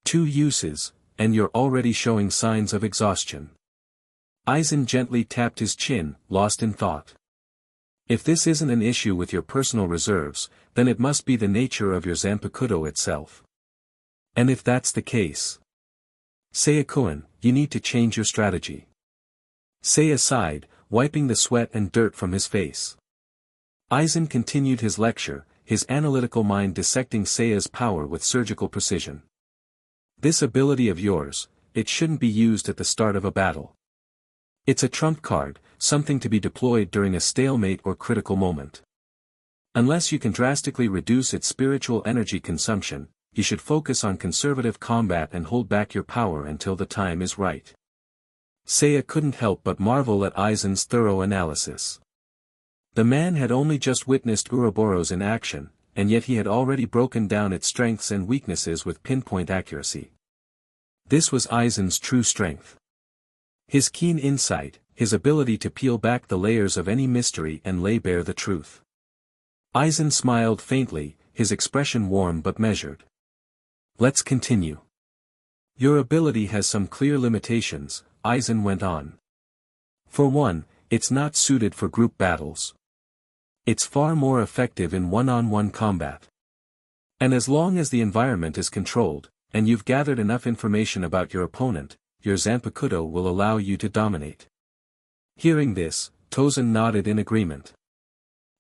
2 uses, and you're already showing signs of exhaustion. Aizen gently tapped his chin, lost in thought. If this isn't an issue with your personal reserves, then it must be the nature of your Zanpakuto itself. And if that's the case, Seiya-kun, you need to change your strategy. Seiya sighed, wiping the sweat and dirt from his face. Aizen continued his lecture, his analytical mind dissecting Seiya's power with surgical precision. This ability of yours, it shouldn't be used at the start of a battle. It's a trump card, something to be deployed during a stalemate or critical moment. Unless you can drastically reduce its spiritual energy consumption, you should focus on conservative combat and hold back your power until the time is right. Seiya couldn't help but marvel at Aizen's thorough analysis. The man had only just witnessed Ouroboros in action, and yet he had already broken down its strengths and weaknesses with pinpoint accuracy. This was Aizen's true strength. His keen insight, his ability to peel back the layers of any mystery and lay bare the truth. Aizen smiled faintly, his expression warm but measured. Let's continue. Your ability has some clear limitations, Aizen went on. For one, it's not suited for group battles. It's far more effective in one-on-one combat. And as long as the environment is controlled, and you've gathered enough information about your opponent, your Zanpakuto will allow you to dominate. Hearing this, Tosen nodded in agreement.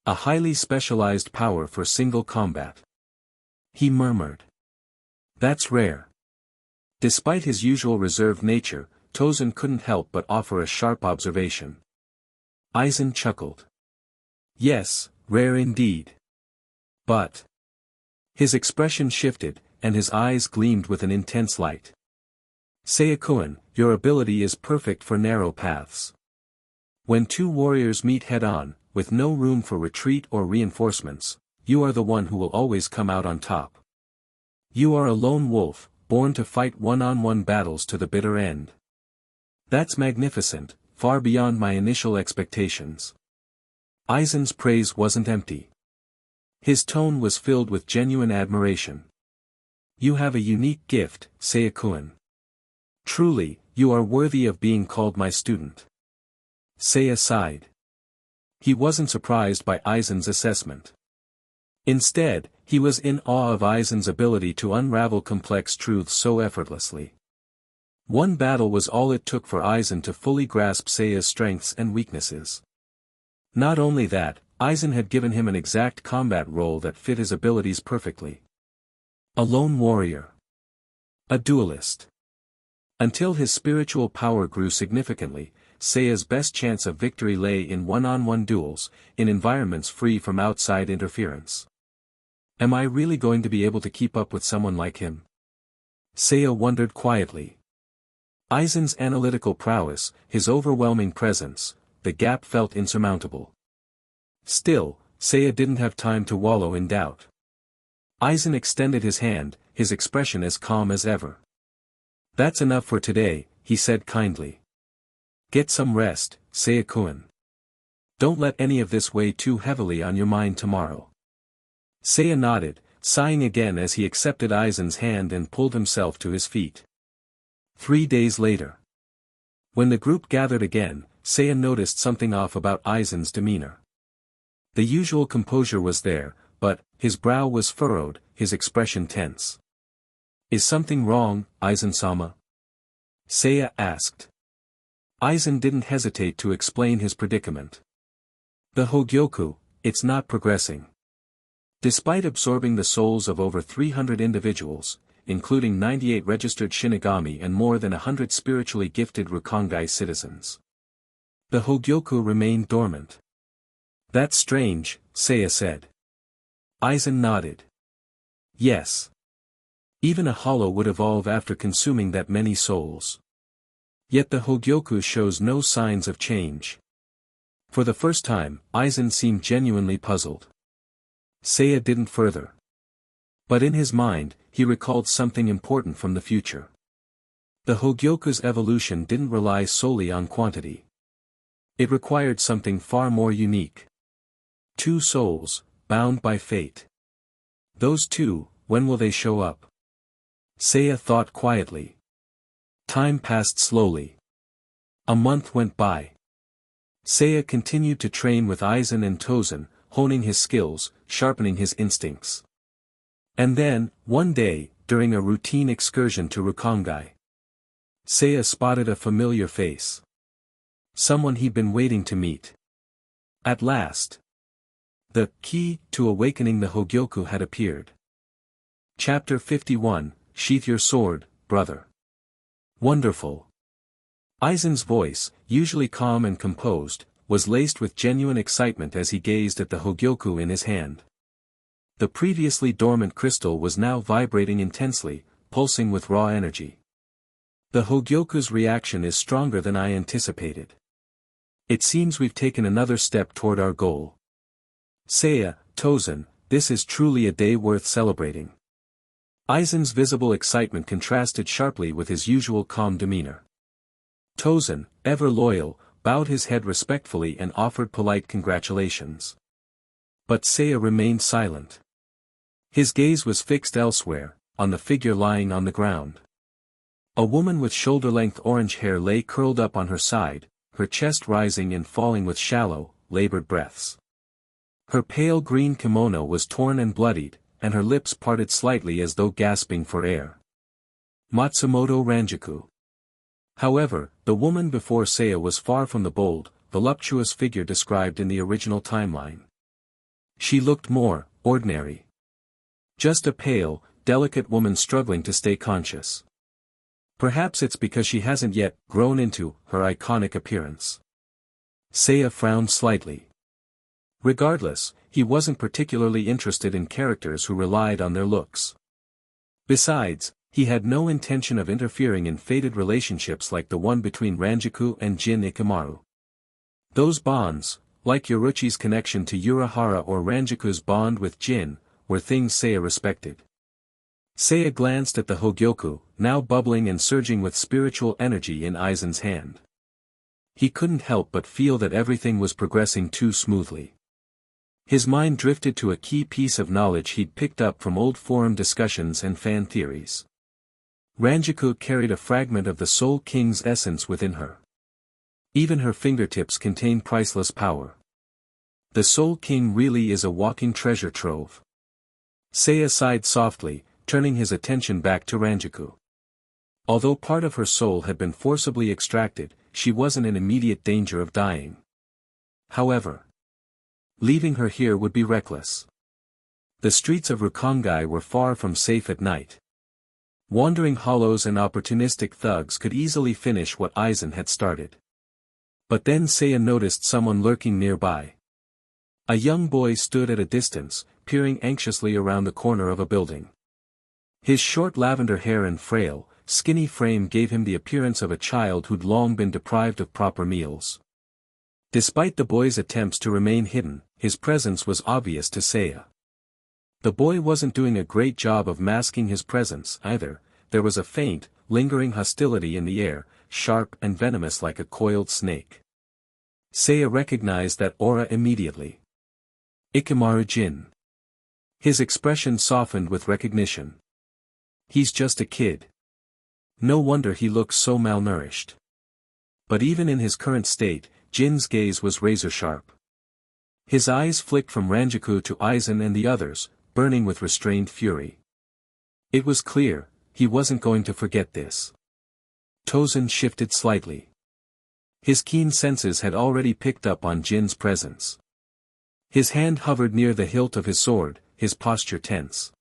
A highly specialized power for single combat. He murmured. That's rare. Despite his usual reserved nature, Tosen couldn't help but offer a sharp observation. Aizen chuckled. Yes, rare indeed. But. His expression shifted, and his eyes gleamed with an intense light. Seiya-kun, your ability is perfect for narrow paths. When two warriors meet head-on, with no room for retreat or reinforcements, you are the one who will always come out on top. You are a lone wolf, born to fight one-on-one battles to the bitter end. That's magnificent, far beyond my initial expectations. Aizen's praise wasn't empty. His tone was filled with genuine admiration. You have a unique gift, Seiya-kun. Truly, you are worthy of being called my student. Seiya sighed. He wasn't surprised by Aizen's assessment. Instead, he was in awe of Aizen's ability to unravel complex truths so effortlessly. One battle was all it took for Aizen to fully grasp Seiya's strengths and weaknesses. Not only that, Aizen had given him an exact combat role that fit his abilities perfectly. A lone warrior. A duelist. Until his spiritual power grew significantly, Seiya's best chance of victory lay in one-on-one duels, in environments free from outside interference. Am I really going to be able to keep up with someone like him? Seiya wondered quietly. Aizen's analytical prowess, his overwhelming presence, the gap felt insurmountable. Still, Seiya didn't have time to wallow in doubt. Aizen extended his hand, his expression as calm as ever. That's enough for today, he said kindly. Get some rest, Seiya-kun. Don't let any of this weigh too heavily on your mind tomorrow. Seiya nodded, sighing again as he accepted Aizen's hand and pulled himself to his feet. 3 days later. When the group gathered again, Seiya noticed something off about Aizen's demeanor. The usual composure was there, but his brow was furrowed, his expression tense. Is something wrong, Aizen-sama? Seiya asked. Aizen didn't hesitate to explain his predicament. The Hogyoku, it's not progressing. Despite absorbing the souls of over 300 individuals, including 98 registered Shinigami and more than 100 spiritually gifted Rukongai citizens, the Hogyoku remained dormant. That's strange, Seiya said. Aizen nodded. Yes. Even a hollow would evolve after consuming that many souls. Yet the Hogyoku shows no signs of change. For the first time, Aizen seemed genuinely puzzled. Seiya didn't further. But in his mind, he recalled something important from the future. The Hogyoku's evolution didn't rely solely on quantity. It required something far more unique. 2 souls, bound by fate. Those 2, when will they show up? Seiya thought quietly. Time passed slowly. A month went by. Seiya continued to train with Aizen and Tosen, honing his skills, sharpening his instincts. And then, one day, during a routine excursion to Rukongai, Seiya spotted a familiar face. Someone he'd been waiting to meet. At last. The key to awakening the Hogyoku had appeared. Chapter 51, Sheath your sword, brother. Wonderful. Aizen's voice, usually calm and composed, was laced with genuine excitement as he gazed at the Hogyoku in his hand. The previously dormant crystal was now vibrating intensely, pulsing with raw energy. The Hogyoku's reaction is stronger than I anticipated. It seems we've taken another step toward our goal. Seiya, Tosen, this is truly a day worth celebrating. Aizen's visible excitement contrasted sharply with his usual calm demeanor. Tosen, ever loyal, bowed his head respectfully and offered polite congratulations. But Seiya remained silent. His gaze was fixed elsewhere, on the figure lying on the ground. A woman with shoulder-length orange hair lay curled up on her side, her chest rising and falling with shallow, labored breaths. Her pale green kimono was torn and bloodied, and her lips parted slightly as though gasping for air. Matsumoto Ranjaku. However, the woman before Seiya was far from the bold, voluptuous figure described in the original timeline. She looked more ordinary. Just a pale, delicate woman struggling to stay conscious. Perhaps it's because she hasn't yet grown into her iconic appearance. Seiya frowned slightly. Regardless, he wasn't particularly interested in characters who relied on their looks. Besides, he had no intention of interfering in fated relationships like the one between Ranjaku and Jin Ikamaru. Those bonds, like Yoruichi's connection to Urahara or Ranjiku's bond with Jin, were things Seiya respected. Seiya glanced at the Hogyoku, now bubbling and surging with spiritual energy in Aizen's hand. He couldn't help but feel that everything was progressing too smoothly. His mind drifted to a key piece of knowledge he'd picked up from old forum discussions and fan theories. Ranjiku carried a fragment of the Soul King's essence within her. Even her fingertips contain priceless power. The Soul King really is a walking treasure trove. Seiya sighed softly, turning his attention back to Ranjiku. Although part of her soul had been forcibly extracted, she wasn't in immediate danger of dying. However, leaving her here would be reckless. The streets of Rukongai were far from safe at night. Wandering hollows and opportunistic thugs could easily finish what Aizen had started. But then Seiya noticed someone lurking nearby. A young boy stood at a distance, peering anxiously around the corner of a building. His short lavender hair and frail, skinny frame gave him the appearance of a child who'd long been deprived of proper meals. Despite the boy's attempts to remain hidden, his presence was obvious to Seiya. The boy wasn't doing a great job of masking his presence either. There was a faint, lingering hostility in the air, sharp and venomous like a coiled snake. Seiya recognized that aura immediately. Ikamaru Jin. His expression softened with recognition. He's just a kid. No wonder he looks so malnourished. But even in his current state, Jin's gaze was razor-sharp. His eyes flicked from Ranjiku to Aizen and the others, burning with restrained fury. It was clear, he wasn't going to forget this. Tosen shifted slightly. His keen senses had already picked up on Jin's presence. His hand hovered near the hilt of his sword, his posture tense.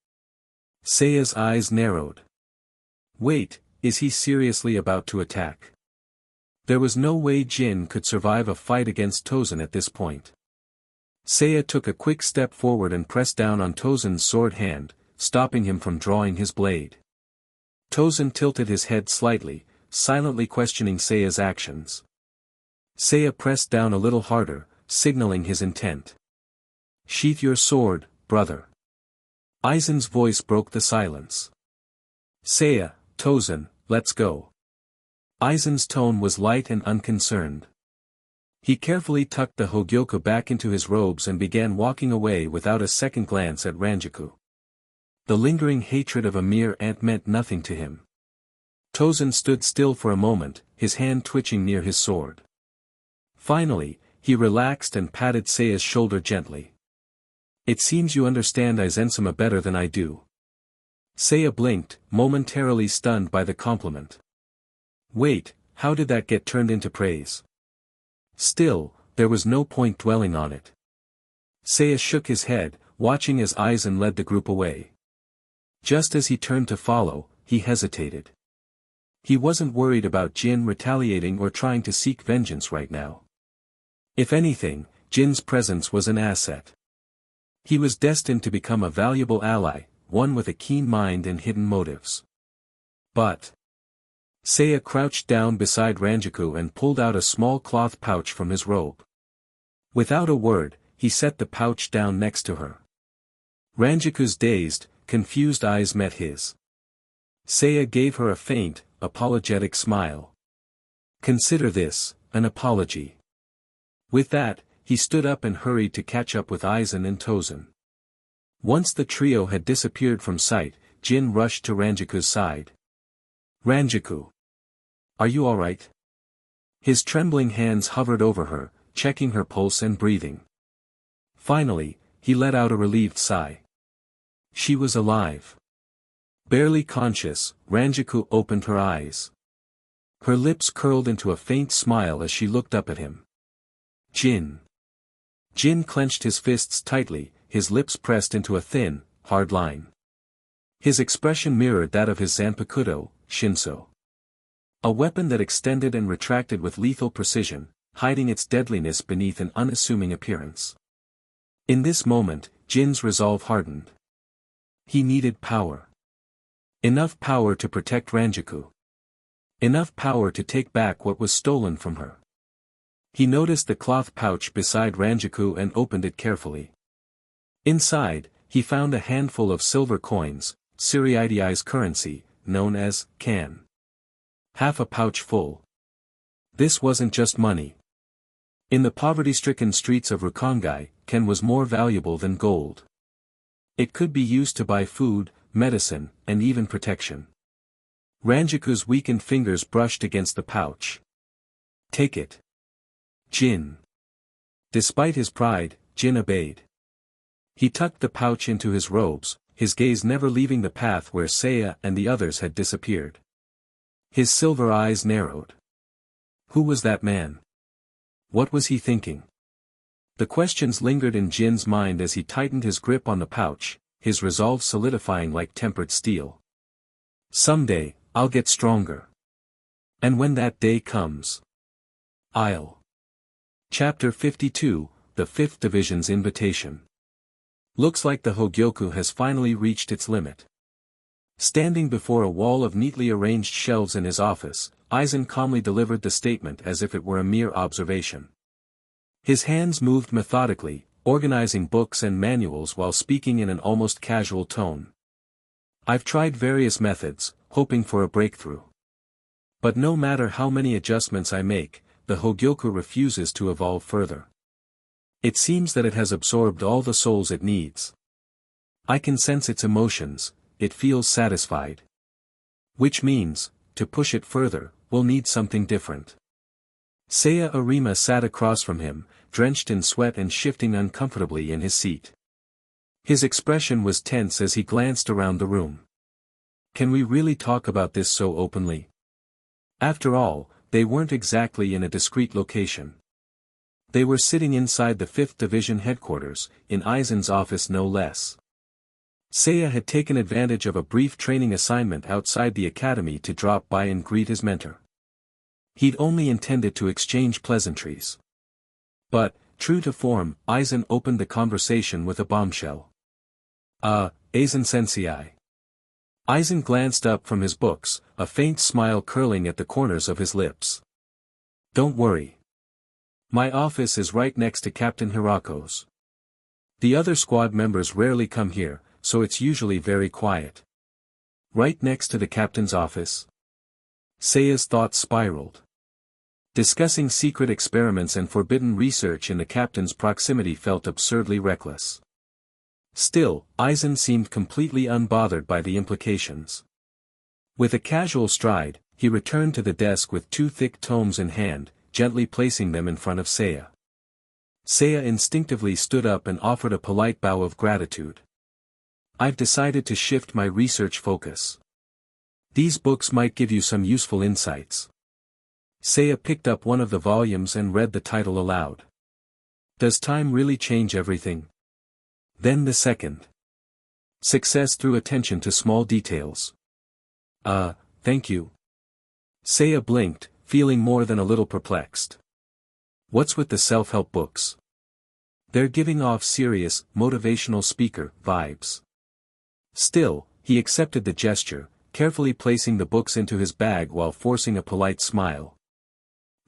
Seiya's eyes narrowed. Wait, is he seriously about to attack? There was no way Jin could survive a fight against Tosen at this point. Seiya took a quick step forward and pressed down on Tosen's sword hand, stopping him from drawing his blade. Tosen tilted his head slightly, silently questioning Seiya's actions. Seiya pressed down a little harder, signaling his intent. Sheath your sword, brother. Aizen's voice broke the silence. Seiya, Tosen, let's go. Aizen's tone was light and unconcerned. He carefully tucked the Hogyoku back into his robes and began walking away without a second glance at Ranjiku. The lingering hatred of a mere ant meant nothing to him. Tosen stood still for a moment, his hand twitching near his sword. Finally, he relaxed and patted Seiya's shoulder gently. It seems you understand Aizen-sama better than I do. Seiya blinked, momentarily stunned by the compliment. Wait, how did that get turned into praise? Still, there was no point dwelling on it. Seiya shook his head, watching as Aizen led the group away. Just as he turned to follow, he hesitated. He wasn't worried about Jin retaliating or trying to seek vengeance right now. If anything, Jin's presence was an asset. He was destined to become a valuable ally, one with a keen mind and hidden motives. But Seiya crouched down beside Ranjiku and pulled out a small cloth pouch from his robe. Without a word, he set the pouch down next to her. Ranjiku's dazed, confused eyes met his. Seiya gave her a faint, apologetic smile. Consider this, an apology. With that, he stood up and hurried to catch up with Aizen and Tosen. Once the trio had disappeared from sight, Jin rushed to Ranjiku's side. Ranjiku. Are you alright? His trembling hands hovered over her, checking her pulse and breathing. Finally, he let out a relieved sigh. She was alive. Barely conscious, Ranjiku opened her eyes. Her lips curled into a faint smile as she looked up at him. Jin. Jin clenched his fists tightly, his lips pressed into a thin, hard line. His expression mirrored that of his Zanpakuto, Shin'ō. A weapon that extended and retracted with lethal precision, hiding its deadliness beneath an unassuming appearance. In this moment, Jin's resolve hardened. He needed power. Enough power to protect Ranjiku. Enough power to take back what was stolen from her. He noticed the cloth pouch beside Ranjaku and opened it carefully. Inside, he found a handful of silver coins, Siriidi's currency, known as kan. Half a pouch full. This wasn't just money. In the poverty-stricken streets of Rukongai, kan was more valuable than gold. It could be used to buy food, medicine, and even protection. Ranjaku's weakened fingers brushed against the pouch. Take it. Jin. Despite his pride, Jin obeyed. He tucked the pouch into his robes, his gaze never leaving the path where Seiya and the others had disappeared. His silver eyes narrowed. Who was that man? What was he thinking? The questions lingered in Jin's mind as he tightened his grip on the pouch, his resolve solidifying like tempered steel. Someday, I'll get stronger. And when that day comes, I'll. Chapter 52, The 5th Division's Invitation. Looks like the Hogyoku has finally reached its limit. Standing before a wall of neatly arranged shelves in his office, Aizen calmly delivered the statement as if it were a mere observation. His hands moved methodically, organizing books and manuals while speaking in an almost casual tone. I've tried various methods, hoping for a breakthrough. But no matter how many adjustments I make, the Hogyoku refuses to evolve further. It seems that it has absorbed all the souls it needs. I can sense its emotions, it feels satisfied. Which means, to push it further, we'll need something different. Seiya Arima sat across from him, drenched in sweat and shifting uncomfortably in his seat. His expression was tense as he glanced around the room. Can we really talk about this so openly? After all, they weren't exactly in a discreet location. They were sitting inside the 5th Division headquarters, in Aizen's office no less. Seiya had taken advantage of a brief training assignment outside the academy to drop by and greet his mentor. He'd only intended to exchange pleasantries. But, true to form, Aizen opened the conversation with a bombshell. Aizen sensei. Aizen glanced up from his books, a faint smile curling at the corners of his lips. Don't worry. My office is right next to Captain Hirako's. The other squad members rarely come here, so it's usually very quiet. Right next to the captain's office? Seiya's thoughts spiraled. Discussing secret experiments and forbidden research in the captain's proximity felt absurdly reckless. Still, Aizen seemed completely unbothered by the implications. With a casual stride, he returned to the desk with 2 thick tomes in hand, gently placing them in front of Seiya. Seiya instinctively stood up and offered a polite bow of gratitude. I've decided to shift my research focus. These books might give you some useful insights. Seiya picked up one of the volumes and read the title aloud. Does time really change everything? Then the second. Success through attention to small details. Thank you. Seiya blinked, feeling more than a little perplexed. What's with the self-help books? They're giving off serious, motivational speaker vibes. Still, he accepted the gesture, carefully placing the books into his bag while forcing a polite smile.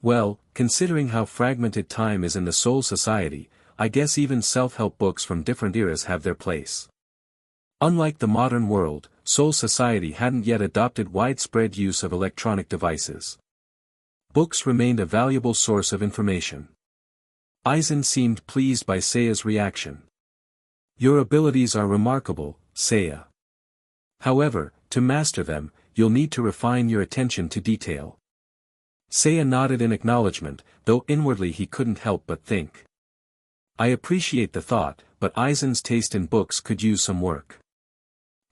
Well, considering how fragmented time is in the Soul Society, I guess even self-help books from different eras have their place. Unlike the modern world, Soul Society hadn't yet adopted widespread use of electronic devices. Books remained a valuable source of information. Aizen seemed pleased by Seiya's reaction. Your abilities are remarkable, Seiya. However, to master them, you'll need to refine your attention to detail. Seiya nodded in acknowledgement, though inwardly he couldn't help but think. I appreciate the thought, but Aizen's taste in books could use some work.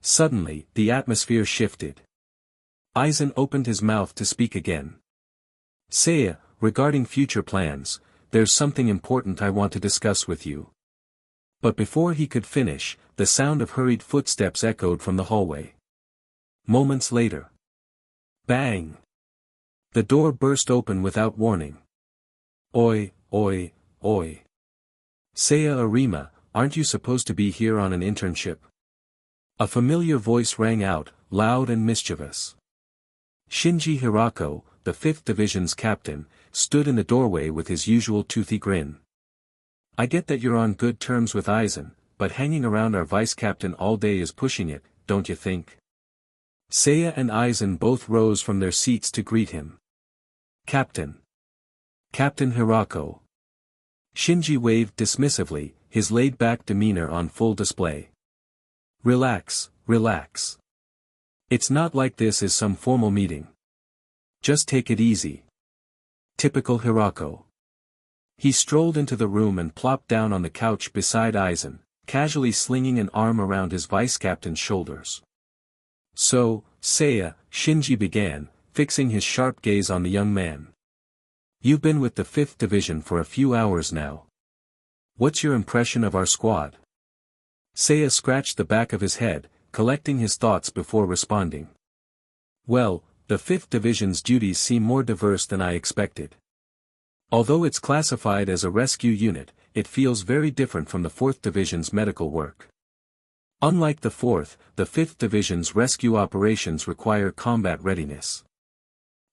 Suddenly, the atmosphere shifted. Aizen opened his mouth to speak again. Seiya, regarding future plans, there's something important I want to discuss with you. But before he could finish, the sound of hurried footsteps echoed from the hallway. Moments later. Bang! The door burst open without warning. Oi, oi, oi. Seiya Arima, aren't you supposed to be here on an internship? A familiar voice rang out, loud and mischievous. Shinji Hirako, the 5th Division's captain, stood in the doorway with his usual toothy grin. I get that you're on good terms with Aizen, but hanging around our vice-captain all day is pushing it, don't you think? Seiya and Aizen both rose from their seats to greet him. Captain. Captain Hirako. Shinji waved dismissively, his laid-back demeanor on full display. Relax, relax. It's not like this is some formal meeting. Just take it easy. Typical Hirako. He strolled into the room and plopped down on the couch beside Aizen, casually slinging an arm around his vice-captain's shoulders. So, Seiya, Shinji began, fixing his sharp gaze on the young man. You've been with the 5th Division for a few hours now. What's your impression of our squad? Seiya scratched the back of his head, collecting his thoughts before responding. Well, the 5th Division's duties seem more diverse than I expected. Although it's classified as a rescue unit, it feels very different from the 4th Division's medical work. Unlike the 4th, the 5th Division's rescue operations require combat readiness.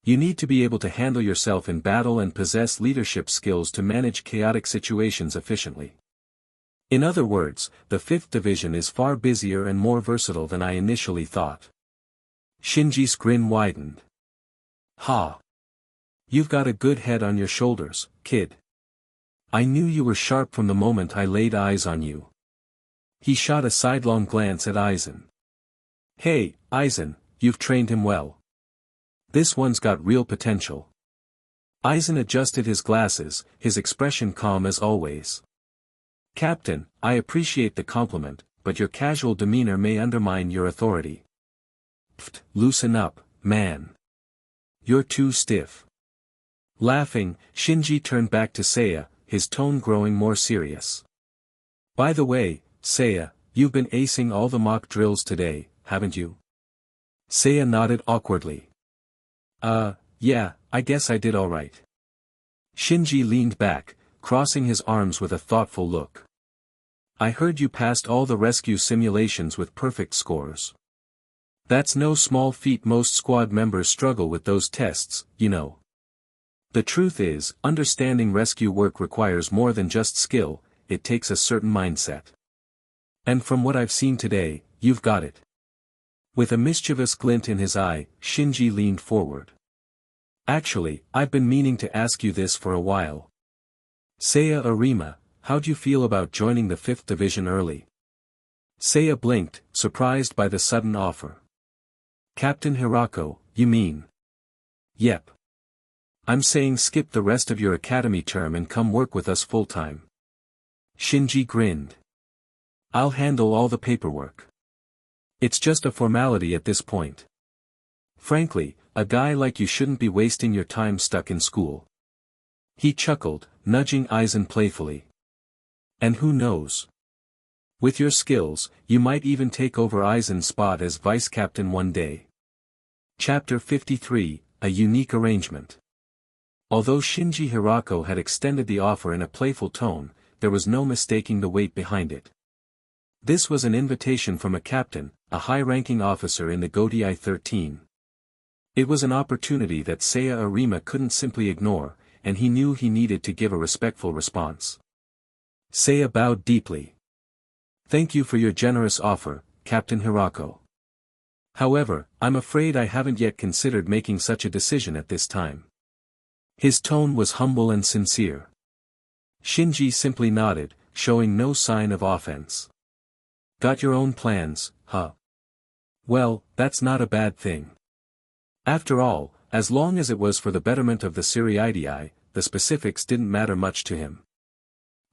You need to be able to handle yourself in battle and possess leadership skills to manage chaotic situations efficiently. In other words, the 5th Division is far busier and more versatile than I initially thought. Shinji's grin widened. Ha! You've got a good head on your shoulders, kid. I knew you were sharp from the moment I laid eyes on you. He shot a sidelong glance at Aizen. Hey, Aizen, you've trained him well. This one's got real potential. Aizen adjusted his glasses, his expression calm as always. Captain, I appreciate the compliment, but your casual demeanor may undermine your authority. Pfft, loosen up, man. You're too stiff. Laughing, Shinji turned back to Seiya, his tone growing more serious. By the way, Seiya, you've been acing all the mock drills today, haven't you? Seiya nodded awkwardly. Yeah, I guess I did alright. Shinji leaned back, crossing his arms with a thoughtful look. I heard you passed all the rescue simulations with perfect scores. That's no small feat. Most squad members struggle with those tests, you know. The truth is, understanding rescue work requires more than just skill, it takes a certain mindset. And from what I've seen today, you've got it. With a mischievous glint in his eye, Shinji leaned forward. Actually, I've been meaning to ask you this for a while. Seiya Arima, how'd you feel about joining the 5th Division early? Seiya blinked, surprised by the sudden offer. Captain Hirako, you mean? Yep. I'm saying skip the rest of your academy term and come work with us full-time. Shinji grinned. I'll handle all the paperwork. It's just a formality at this point. Frankly, a guy like you shouldn't be wasting your time stuck in school. He chuckled, nudging Aizen playfully. And who knows? With your skills, you might even take over Aizen's spot as vice-captain one day. Chapter 53, A Unique Arrangement. Although Shinji Hirako had extended the offer in a playful tone, there was no mistaking the weight behind it. This was an invitation from a captain, a high-ranking officer in the Gotei 13. It was an opportunity that Seiya Arima couldn't simply ignore, and he knew he needed to give a respectful response. Seiya bowed deeply. Thank you for your generous offer, Captain Hirako. However, I'm afraid I haven't yet considered making such a decision at this time. His tone was humble and sincere. Shinji simply nodded, showing no sign of offense. Got your own plans, huh? Well, that's not a bad thing. After all, as long as it was for the betterment of the Siriidii, the specifics didn't matter much to him.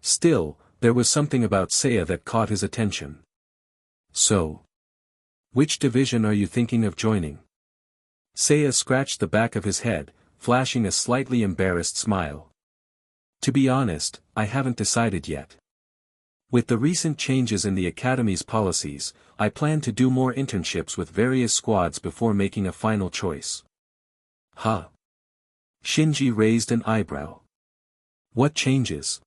Still, there was something about Seiya that caught his attention. So, which division are you thinking of joining? Seiya scratched the back of his head, flashing a slightly embarrassed smile. To be honest, I haven't decided yet. With the recent changes in the Academy's policies, I plan to do more internships with various squads before making a final choice. Huh? Shinji raised an eyebrow. What changes?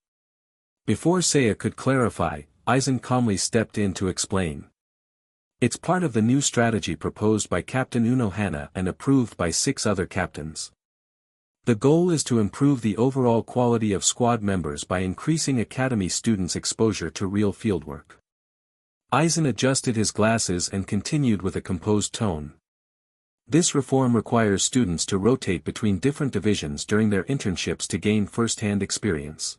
Before Seiya could clarify, Aizen calmly stepped in to explain. It's part of the new strategy proposed by Captain Unohana and approved by 6 other captains. The goal is to improve the overall quality of squad members by increasing academy students' exposure to real fieldwork. Aizen adjusted his glasses and continued with a composed tone. This reform requires students to rotate between different divisions during their internships to gain first-hand experience.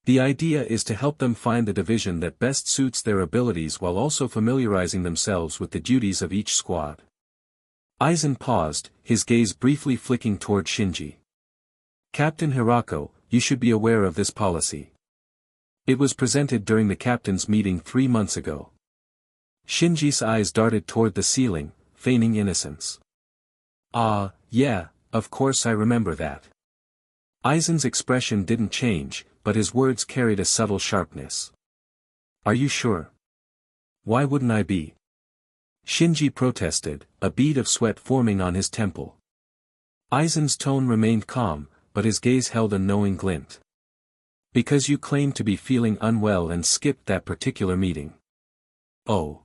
The idea is to help them find the division that best suits their abilities while also familiarizing themselves with the duties of each squad. Aizen paused, his gaze briefly flicking toward Shinji. Captain Hirako, you should be aware of this policy. It was presented during the captain's meeting 3 months ago. Shinji's eyes darted toward the ceiling, feigning innocence. Ah, yeah, of course I remember that. Aizen's expression didn't change, but his words carried a subtle sharpness. Are you sure? Why wouldn't I be? Shinji protested, a bead of sweat forming on his temple. Aizen's tone remained calm, but his gaze held a knowing glint. Because you claimed to be feeling unwell and skipped that particular meeting. Oh.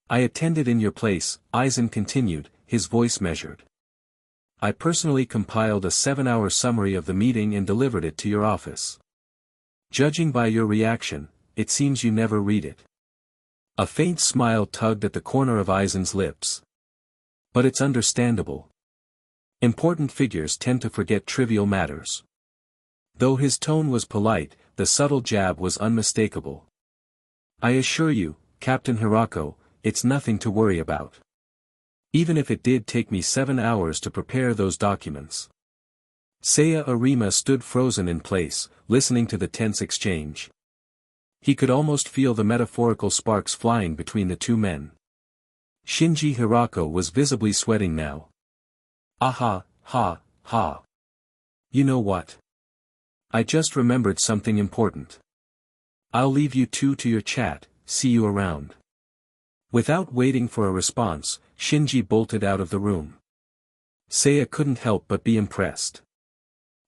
I attended in your place, Aizen continued, his voice measured. I personally compiled a 7-hour summary of the meeting and delivered it to your office. Judging by your reaction, it seems you never read it. A faint smile tugged at the corner of Aizen's lips. But it's understandable. Important figures tend to forget trivial matters. Though his tone was polite, the subtle jab was unmistakable. I assure you, Captain Hirako, it's nothing to worry about. Even if it did take me 7 hours to prepare those documents. Seiya Arima stood frozen in place, listening to the tense exchange. He could almost feel the metaphorical sparks flying between the two men. Shinji Hirako was visibly sweating now. Aha, ha, ha. You know what? I just remembered something important. I'll leave you two to your chat, see you around. Without waiting for a response, Shinji bolted out of the room. Seiya couldn't help but be impressed.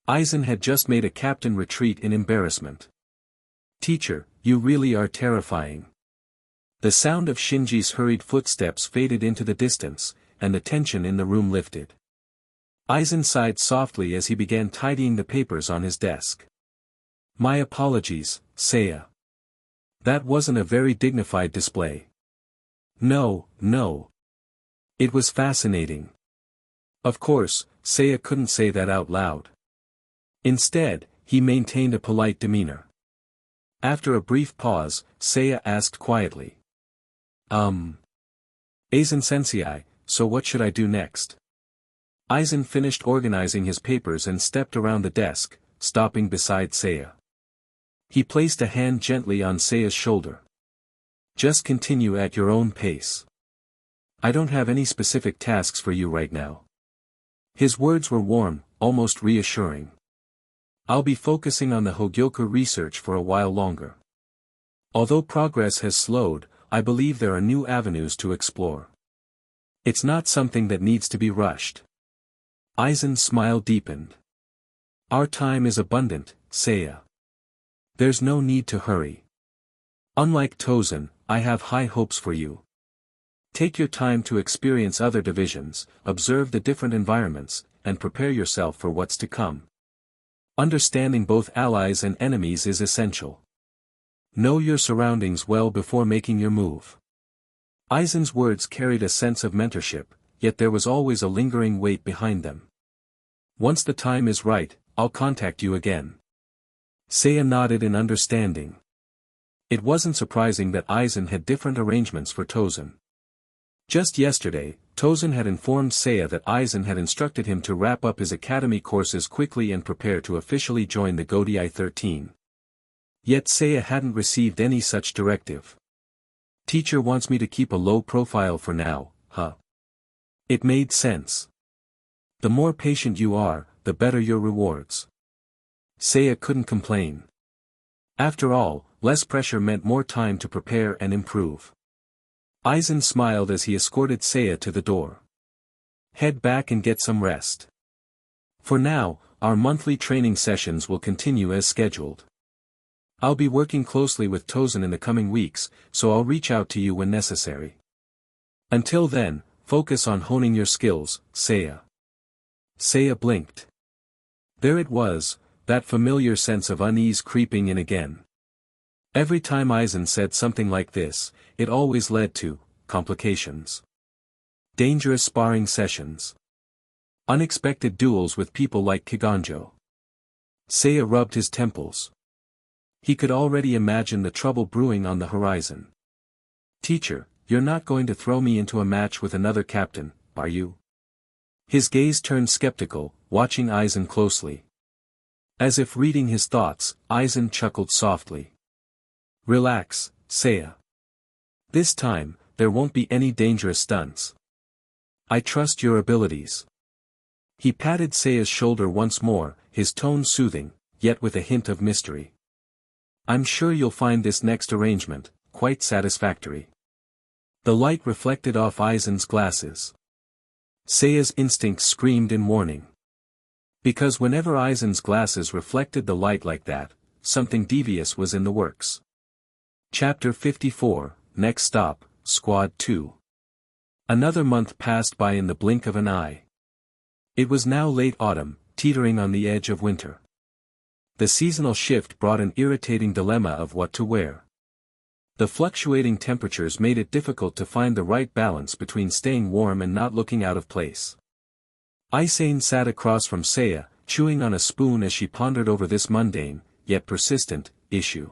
Aizen had just made a captain retreat in embarrassment. Teacher, you really are terrifying. The sound of Shinji's hurried footsteps faded into the distance, and the tension in the room lifted. Aizen sighed softly as he began tidying the papers on his desk. My apologies, Seiya. That wasn't a very dignified display. No, no. It was fascinating. Of course, Seiya couldn't say that out loud. Instead, he maintained a polite demeanor. After a brief pause, Seiya asked quietly. Aizen-sensei, so what should I do next? Aizen finished organizing his papers and stepped around the desk, stopping beside Seiya. He placed a hand gently on Seiya's shoulder. Just continue at your own pace. I don't have any specific tasks for you right now. His words were warm, almost reassuring. I'll be focusing on the Hogyoku research for a while longer. Although progress has slowed, I believe there are new avenues to explore. It's not something that needs to be rushed. Aizen's smile deepened. Our time is abundant, Seiya. There's no need to hurry. Unlike Tosen, I have high hopes for you. Take your time to experience other divisions, observe the different environments, and prepare yourself for what's to come. Understanding both allies and enemies is essential. Know your surroundings well before making your move. Aizen's words carried a sense of mentorship, yet there was always a lingering weight behind them. Once the time is right, I'll contact you again. Seiya nodded in understanding. It wasn't surprising that Aizen had different arrangements for Tosen. Just yesterday, Tosen had informed Seiya that Aizen had instructed him to wrap up his academy courses quickly and prepare to officially join the Godai 13. Yet Seiya hadn't received any such directive. Teacher wants me to keep a low profile for now, huh? It made sense. The more patient you are, the better your rewards. Seiya couldn't complain. After all, less pressure meant more time to prepare and improve. Aizen smiled as he escorted Seiya to the door. Head back and get some rest. For now, our monthly training sessions will continue as scheduled. I'll be working closely with Tosen in the coming weeks, so I'll reach out to you when necessary. Until then, focus on honing your skills, Seiya. Seiya blinked. There it was, that familiar sense of unease creeping in again. Every time Aizen said something like this, it always led to complications. Dangerous sparring sessions. Unexpected duels with people like Kiganjo. Seiya rubbed his temples. He could already imagine the trouble brewing on the horizon. Teacher, you're not going to throw me into a match with another captain, are you? His gaze turned skeptical, watching Aizen closely. As if reading his thoughts, Aizen chuckled softly. Relax, Seiya. This time, there won't be any dangerous stunts. I trust your abilities. He patted Seiya's shoulder once more, his tone soothing, yet with a hint of mystery. I'm sure you'll find this next arrangement quite satisfactory. The light reflected off Aizen's glasses. Seiya's instincts screamed in warning. Because whenever Aizen's glasses reflected the light like that, something devious was in the works. Chapter 54, Next Stop, Squad 2. Another month passed by in the blink of an eye. It was now late autumn, teetering on the edge of winter. The seasonal shift brought an irritating dilemma of what to wear. The fluctuating temperatures made it difficult to find the right balance between staying warm and not looking out of place. Aizen sat across from Seiya, chewing on a spoon as she pondered over this mundane, yet persistent, issue.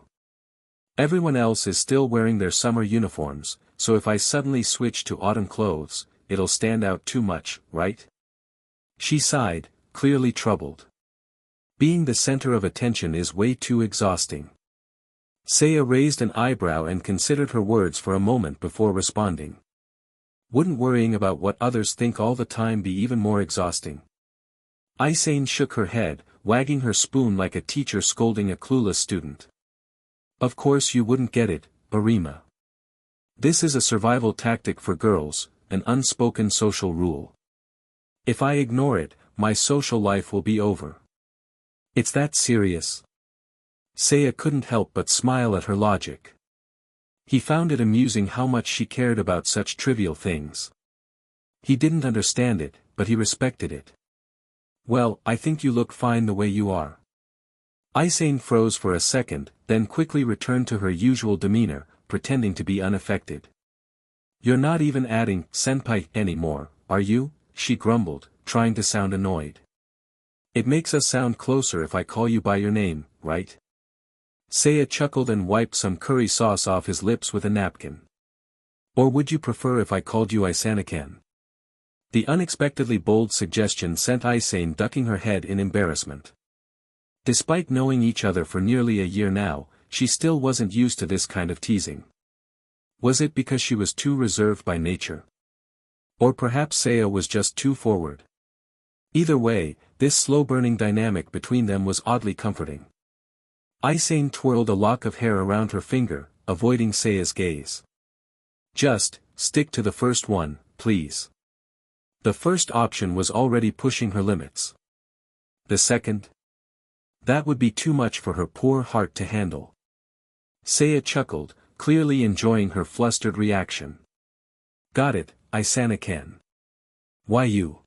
Everyone else is still wearing their summer uniforms, so if I suddenly switch to autumn clothes, it'll stand out too much, right? She sighed, clearly troubled. Being the center of attention is way too exhausting. Seiya raised an eyebrow and considered her words for a moment before responding. Wouldn't worrying about what others think all the time be even more exhausting? Aizen shook her head, wagging her spoon like a teacher scolding a clueless student. Of course you wouldn't get it, Arima. This is a survival tactic for girls, an unspoken social rule. If I ignore it, my social life will be over. It's that serious? Seiya couldn't help but smile at her logic. He found it amusing how much she cared about such trivial things. He didn't understand it, but he respected it. Well, I think you look fine the way you are. Aizen froze for a second, then quickly returned to her usual demeanor, pretending to be unaffected. You're not even adding senpai anymore, are you? She grumbled, trying to sound annoyed. It makes us sound closer if I call you by your name, right? Seiya chuckled and wiped some curry sauce off his lips with a napkin. Or would you prefer if I called you Aizen? The unexpectedly bold suggestion sent Aizen ducking her head in embarrassment. Despite knowing each other for nearly a year now, she still wasn't used to this kind of teasing. Was it because she was too reserved by nature? Or perhaps Seiya was just too forward. Either way, this slow-burning dynamic between them was oddly comforting. Aizen twirled a lock of hair around her finger, avoiding Seiya's gaze. Just, stick to the first one, please. The first option was already pushing her limits. The second? That would be too much for her poor heart to handle. Seiya chuckled, clearly enjoying her flustered reaction. Got it, Aizen. Why you?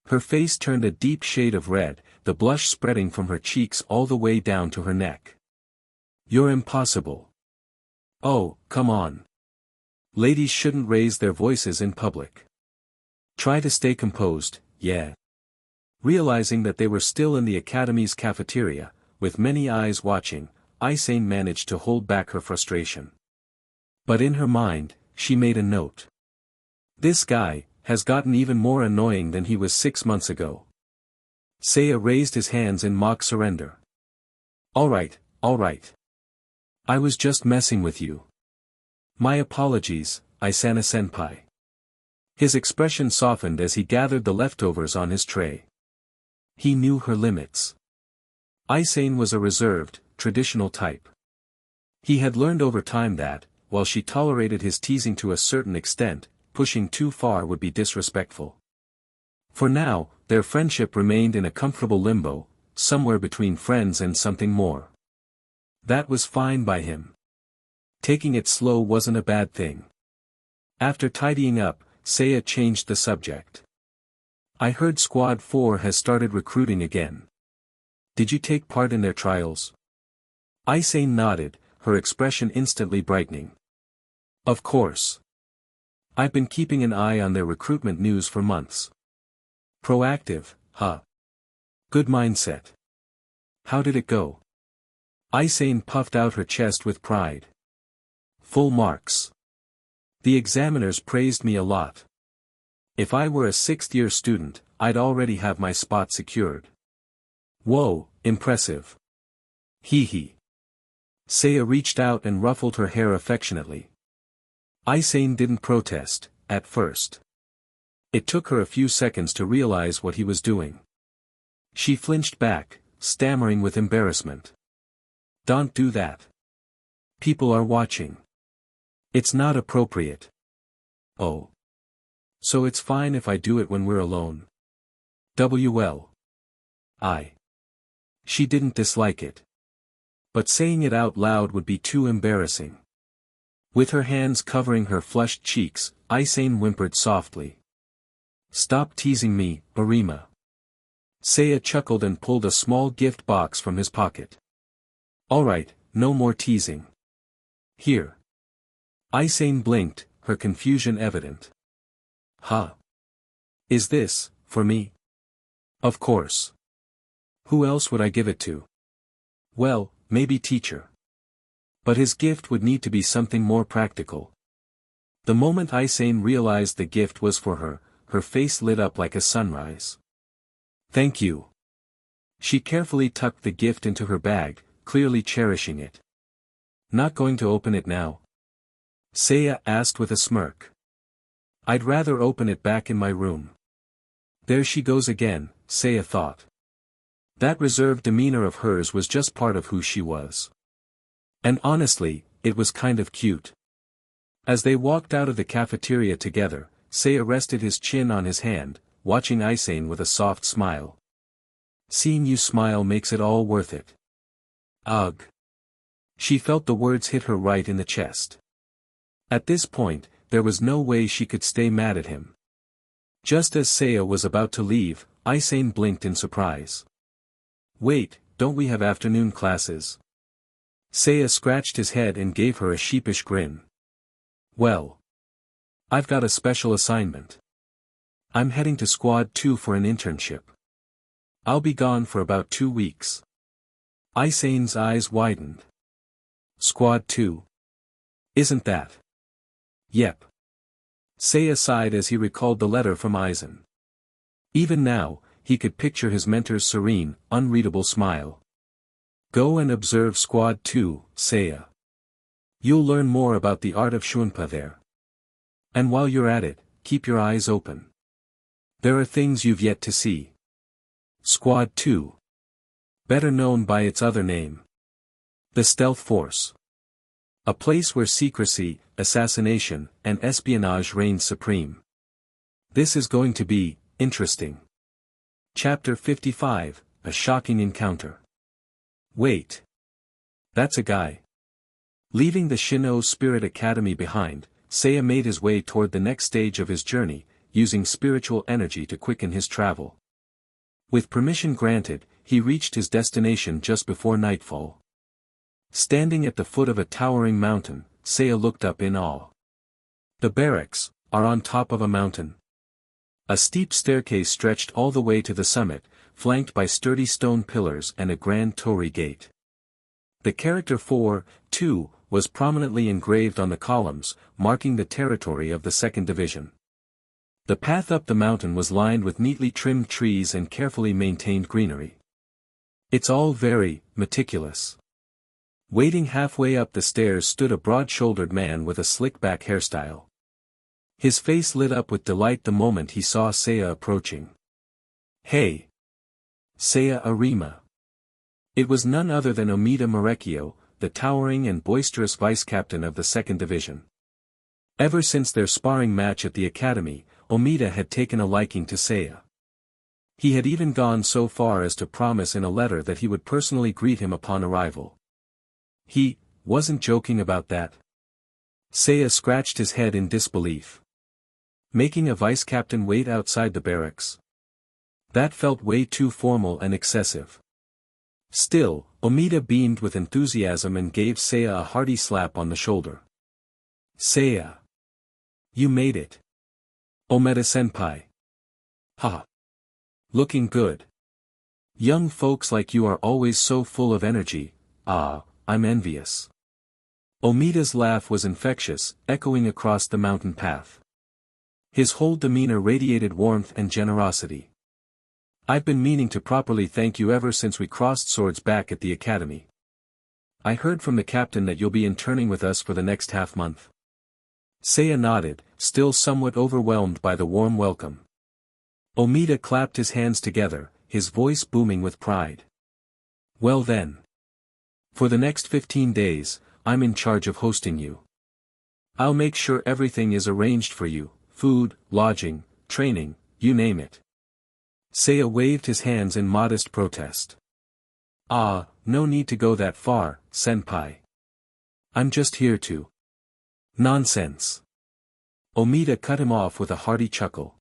Her face turned a deep shade of red, the blush spreading from her cheeks all the way down to her neck. You're impossible. Oh, come on. Ladies shouldn't raise their voices in public. Try to stay composed, yeah. Realizing that they were still in the academy's cafeteria, with many eyes watching, Aizen managed to hold back her frustration. But in her mind, she made a note. This guy has gotten even more annoying than he was 6 months ago. Seiya raised his hands in mock surrender. Alright. I was just messing with you. My apologies, Aizen-senpai. His expression softened as he gathered the leftovers on his tray. He knew her limits. Aizen was a reserved, traditional type. He had learned over time that, while she tolerated his teasing to a certain extent, pushing too far would be disrespectful. For now, their friendship remained in a comfortable limbo, somewhere between friends and something more. That was fine by him. Taking it slow wasn't a bad thing. After tidying up, Seiya changed the subject. I heard Squad 4 has started recruiting again. Did you take part in their trials? Aizen nodded, her expression instantly brightening. Of course. I've been keeping an eye on their recruitment news for months. Proactive, huh? Good mindset. How did it go? Aizen puffed out her chest with pride. Full marks. The examiners praised me a lot. If I were a sixth-year student, I'd already have my spot secured. Whoa, impressive. Hee hee. Seiya reached out and ruffled her hair affectionately. Aizen didn't protest, at first. It took her a few seconds to realize what he was doing. She flinched back, stammering with embarrassment. Don't do that. People are watching. It's not appropriate. Oh. So it's fine if I do it when we're alone. WL. She didn't dislike it. But saying it out loud would be too embarrassing. With her hands covering her flushed cheeks, Aizen whimpered softly. Stop teasing me, Arima. Seiya chuckled and pulled a small gift box from his pocket. Alright, no more teasing. Here. Aizen blinked, her confusion evident. Huh? Is this, for me? Of course. Who else would I give it to? Well, maybe teacher. But his gift would need to be something more practical. The moment Aizen realized the gift was for her, her face lit up like a sunrise. Thank you. She carefully tucked the gift into her bag, clearly cherishing it. Not going to open it now? Seiya asked with a smirk. I'd rather open it back in my room. There she goes again, Seiya thought. That reserved demeanor of hers was just part of who she was. And honestly, it was kind of cute. As they walked out of the cafeteria together, Seiya rested his chin on his hand, watching Aizen with a soft smile. Seeing you smile makes it all worth it. Ugh. She felt the words hit her right in the chest. At this point, there was no way she could stay mad at him. Just as Seiya was about to leave, Aizen blinked in surprise. Wait, don't we have afternoon classes? Seiya scratched his head and gave her a sheepish grin. Well. I've got a special assignment. I'm heading to Squad 2 for an internship. I'll be gone for about 2 weeks. Aizen's eyes widened. Squad 2? Isn't that? Yep. Seiya sighed as he recalled the letter from Aizen. Even now, he could picture his mentor's serene, unreadable smile. Go and observe Squad 2, Seiya. You'll learn more about the art of Shunpa there. And while you're at it, keep your eyes open. There are things you've yet to see. Squad 2. Better known by its other name. The Stealth Force. A place where secrecy, assassination, and espionage reign supreme. This is going to be interesting. Chapter 55, A Shocking Encounter. Wait. That's a guy. Leaving the Shin'ō Spirit Academy behind, Seiya made his way toward the next stage of his journey, using spiritual energy to quicken his travel. With permission granted, he reached his destination just before nightfall. Standing at the foot of a towering mountain, Seiya looked up in awe. The barracks are on top of a mountain. A steep staircase stretched all the way to the summit, flanked by sturdy stone pillars and a grand torii gate. The character 4, 2, was prominently engraved on the columns, marking the territory of the 2nd Division. The path up the mountain was lined with neatly trimmed trees and carefully maintained greenery. It's all very meticulous. Waiting halfway up the stairs stood a broad-shouldered man with a slick-back hairstyle. His face lit up with delight the moment he saw Seiya approaching. Hey! Seiya Arima. It was none other than Omida Marekio, the towering and boisterous vice-captain of the 2nd Division. Ever since their sparring match at the academy, Omida had taken a liking to Seiya. He had even gone so far as to promise in a letter that he would personally greet him upon arrival. He wasn't joking about that. Seiya scratched his head in disbelief. Making a vice-captain wait outside the barracks? That felt way too formal and excessive. Still, Omida beamed with enthusiasm and gave Seiya a hearty slap on the shoulder. Seiya! You made it! Omeda-senpai! Ha! Looking good. Young folks like you are always so full of energy, I'm envious. Omida's laugh was infectious, echoing across the mountain path. His whole demeanor radiated warmth and generosity. I've been meaning to properly thank you ever since we crossed swords back at the academy. I heard from the captain that you'll be interning with us for the next half-month. Seiya nodded, still somewhat overwhelmed by the warm welcome. Omida clapped his hands together, his voice booming with pride. Well then. For the next 15 days, I'm in charge of hosting you. I'll make sure everything is arranged for you, food, lodging, training, you name it. Seiya waved his hands in modest protest. No need to go that far, senpai. I'm just here to. Nonsense. Omida cut him off with a hearty chuckle.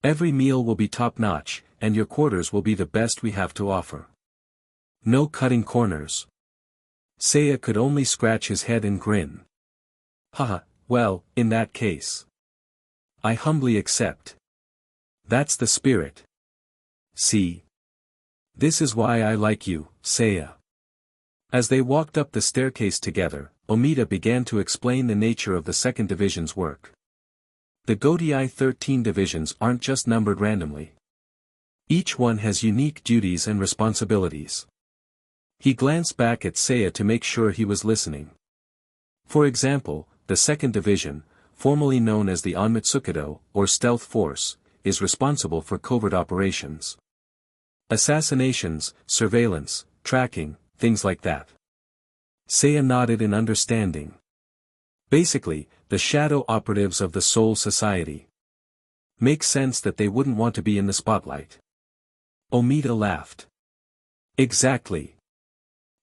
Every meal will be top-notch, and your quarters will be the best we have to offer. No cutting corners. Seiya could only scratch his head and grin. Haha, well, in that case. I humbly accept. That's the spirit. See? This is why I like you, Seiya. As they walked up the staircase together, Omida began to explain the nature of the second division's work. The Gotei 13 divisions aren't just numbered randomly. Each one has unique duties and responsibilities. He glanced back at Seiya to make sure he was listening. For example, the second division, formerly known as the Onmitsukido, or Stealth Force, is responsible for covert operations. Assassinations, surveillance, tracking, things like that. Seiya nodded in understanding. Basically, the shadow operatives of the Soul Society. Makes sense that they wouldn't want to be in the spotlight. Omida laughed. Exactly.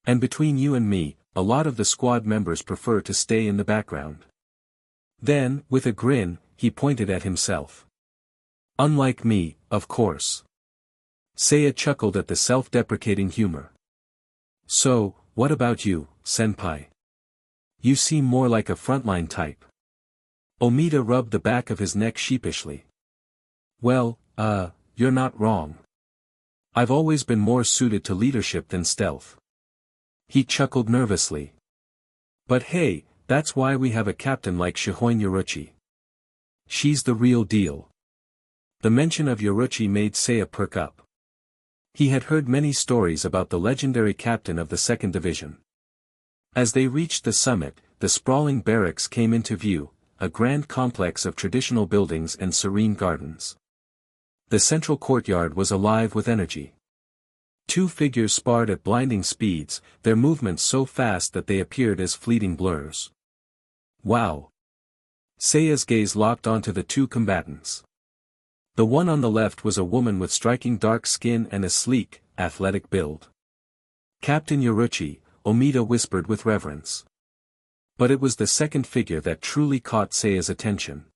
And between you and me, a lot of the squad members prefer to stay in the background. Then, with a grin, he pointed at himself. Unlike me, of course. Seiya chuckled at the self-deprecating humor. So, what about you, senpai? You seem more like a frontline type. Omida rubbed the back of his neck sheepishly. Well, you're not wrong. I've always been more suited to leadership than stealth. He chuckled nervously. But hey, that's why we have a captain like Shihoin Yoruichi. She's the real deal. The mention of Yoruichi made Seiya perk up. He had heard many stories about the legendary captain of the second division. As they reached the summit, the sprawling barracks came into view, a grand complex of traditional buildings and serene gardens. The central courtyard was alive with energy. Two figures sparred at blinding speeds, their movements so fast that they appeared as fleeting blurs. Wow! Seiya's gaze locked onto the two combatants. The one on the left was a woman with striking dark skin and a sleek, athletic build. Captain Yoruichi, Omida whispered with reverence. But it was the second figure that truly caught Seiya's attention.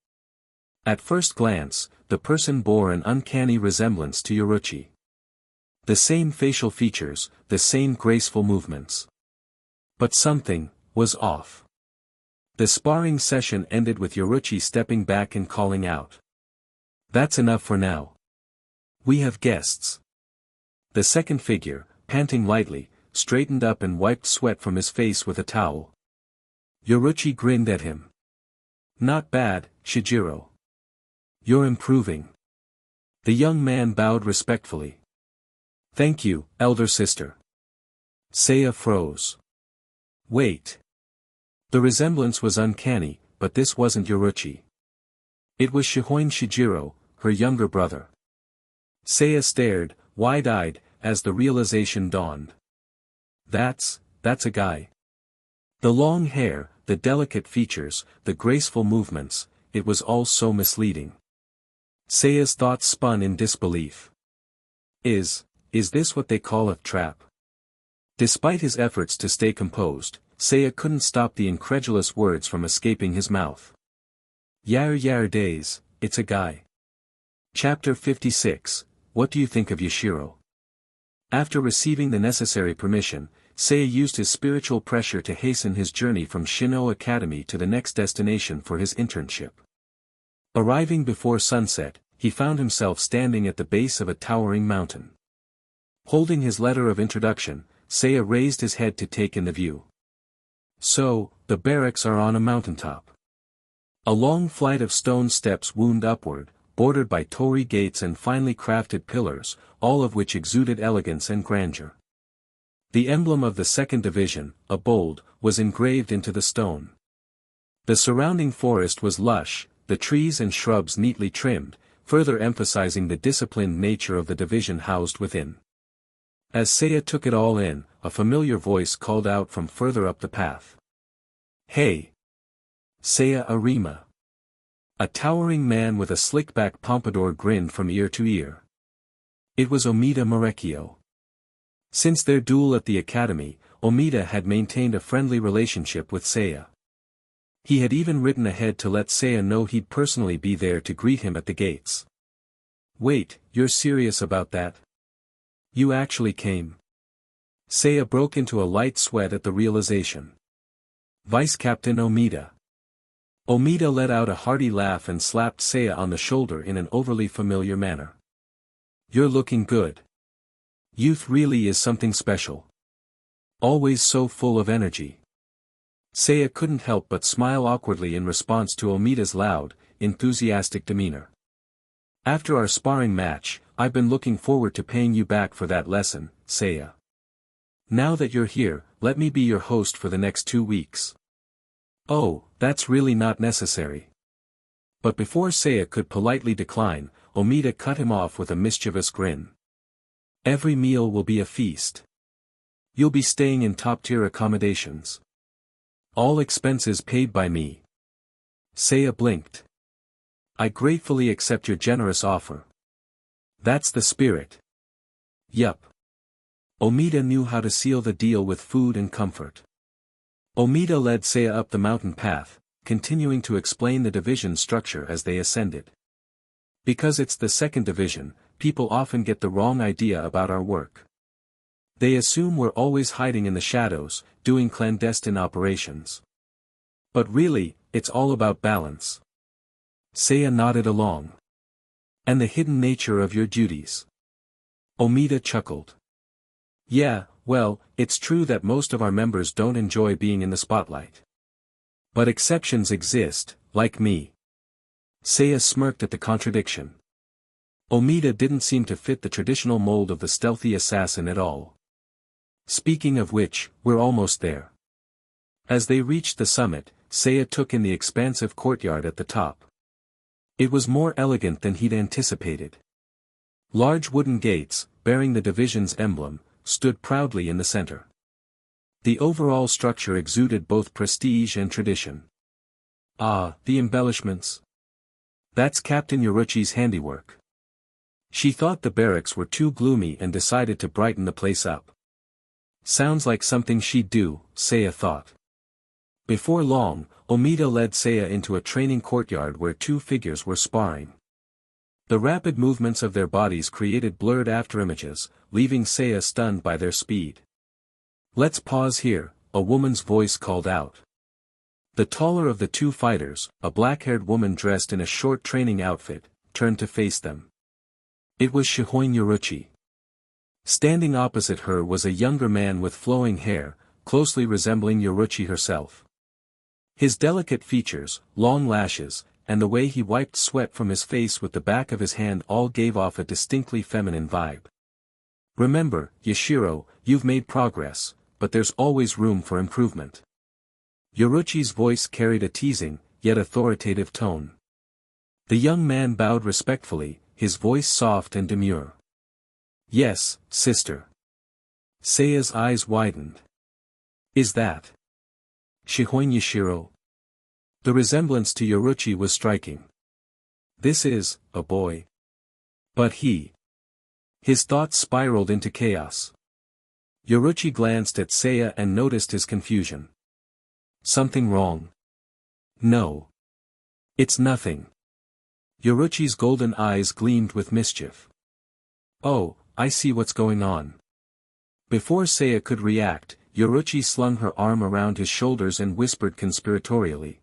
At first glance, the person bore an uncanny resemblance to Yoruichi. The same facial features, the same graceful movements. But something was off. The sparring session ended with Yoruichi stepping back and calling out. That's enough for now. We have guests. The second figure, panting lightly, straightened up and wiped sweat from his face with a towel. Yoruichi grinned at him. Not bad, Shijiro. You're improving. The young man bowed respectfully. Thank you, elder sister. Seiya froze. Wait. The resemblance was uncanny, but this wasn't Yoruichi. It was Shihoin Shijiro, her younger brother. Seiya stared, wide-eyed, as the realization dawned. That's a guy. The long hair, the delicate features, the graceful movements, it was all so misleading. Seiya's thoughts spun in disbelief. Is this what they call a trap? Despite his efforts to stay composed, Seiya couldn't stop the incredulous words from escaping his mouth. Yar days, it's a guy. Chapter 56, What do you think of Yashiro? After receiving the necessary permission, Seiya used his spiritual pressure to hasten his journey from Shin'ō Academy to the next destination for his internship. Arriving before sunset, he found himself standing at the base of a towering mountain. Holding his letter of introduction, Seiya raised his head to take in the view. So, the barracks are on a mountaintop. A long flight of stone steps wound upward, bordered by torii gates and finely crafted pillars, all of which exuded elegance and grandeur. The emblem of the second division, a bold, was engraved into the stone. The surrounding forest was lush, the trees and shrubs neatly trimmed, further emphasizing the disciplined nature of the division housed within. As Seiya took it all in, a familiar voice called out from further up the path. "Hey! Seiya Arima." A towering man with a slick-back pompadour grinned from ear to ear. It was Omida Marekio. Since their duel at the academy, Omida had maintained a friendly relationship with Seiya. He had even ridden ahead to let Seiya know he'd personally be there to greet him at the gates. "Wait, you're serious about that? You actually came?" Seiya broke into a light sweat at the realization. "Vice Captain Omida." Omida let out a hearty laugh and slapped Seiya on the shoulder in an overly familiar manner. "You're looking good. Youth really is something special. Always so full of energy." Seiya couldn't help but smile awkwardly in response to Omida's loud, enthusiastic demeanor. "After our sparring match, I've been looking forward to paying you back for that lesson, Seiya. Now that you're here, let me be your host for the next 2 weeks." "Oh, that's really not necessary." But before Seiya could politely decline, Omida cut him off with a mischievous grin. "Every meal will be a feast. You'll be staying in top-tier accommodations. All expenses paid by me." Seiya blinked. "I gratefully accept your generous offer." "That's the spirit." "Yup." Omida knew how to seal the deal with food and comfort. Omida led Seiya up the mountain path, continuing to explain the division structure as they ascended. "Because it's the second division, people often get the wrong idea about our work. They assume we're always hiding in the shadows, doing clandestine operations. But really, it's all about balance." Seiya nodded along. "And the hidden nature of your duties." Omida chuckled. "Yeah, well, it's true that most of our members don't enjoy being in the spotlight. But exceptions exist, like me." Seiya smirked at the contradiction. Omida didn't seem to fit the traditional mold of the stealthy assassin at all. "Speaking of which, we're almost there." As they reached the summit, Seiya took in the expansive courtyard at the top. It was more elegant than he'd anticipated. Large wooden gates, bearing the division's emblem, stood proudly in the center. The overall structure exuded both prestige and tradition. "Ah, the embellishments. That's Captain Yoruichi's handiwork." She thought the barracks were too gloomy and decided to brighten the place up. Sounds like something she'd do, Seiya thought. Before long, Omida led Seiya into a training courtyard where 2 figures were sparring. The rapid movements of their bodies created blurred afterimages, leaving Seiya stunned by their speed. "Let's pause here," a woman's voice called out. The taller of the 2 fighters, a black-haired woman dressed in a short training outfit, turned to face them. It was Shihoin Yoruichi. Standing opposite her was a younger man with flowing hair, closely resembling Yoruichi herself. His delicate features, long lashes, and the way he wiped sweat from his face with the back of his hand all gave off a distinctly feminine vibe. "Remember, Yashiro, you've made progress, but there's always room for improvement." Yoruichi's voice carried a teasing, yet authoritative tone. The young man bowed respectfully, his voice soft and demure. "Yes, sister." Seiya's eyes widened. "Is that Shihoin Yashiro?" The resemblance to Yoruichi was striking. "This is a boy. But he..." His thoughts spiraled into chaos. Yoruichi glanced at Seiya and noticed his confusion. "Something wrong?" "No. It's nothing." Yoruichi's golden eyes gleamed with mischief. "Oh, I see what's going on. Before Seiya could react, Yoruichi slung her arm around his shoulders and whispered conspiratorially.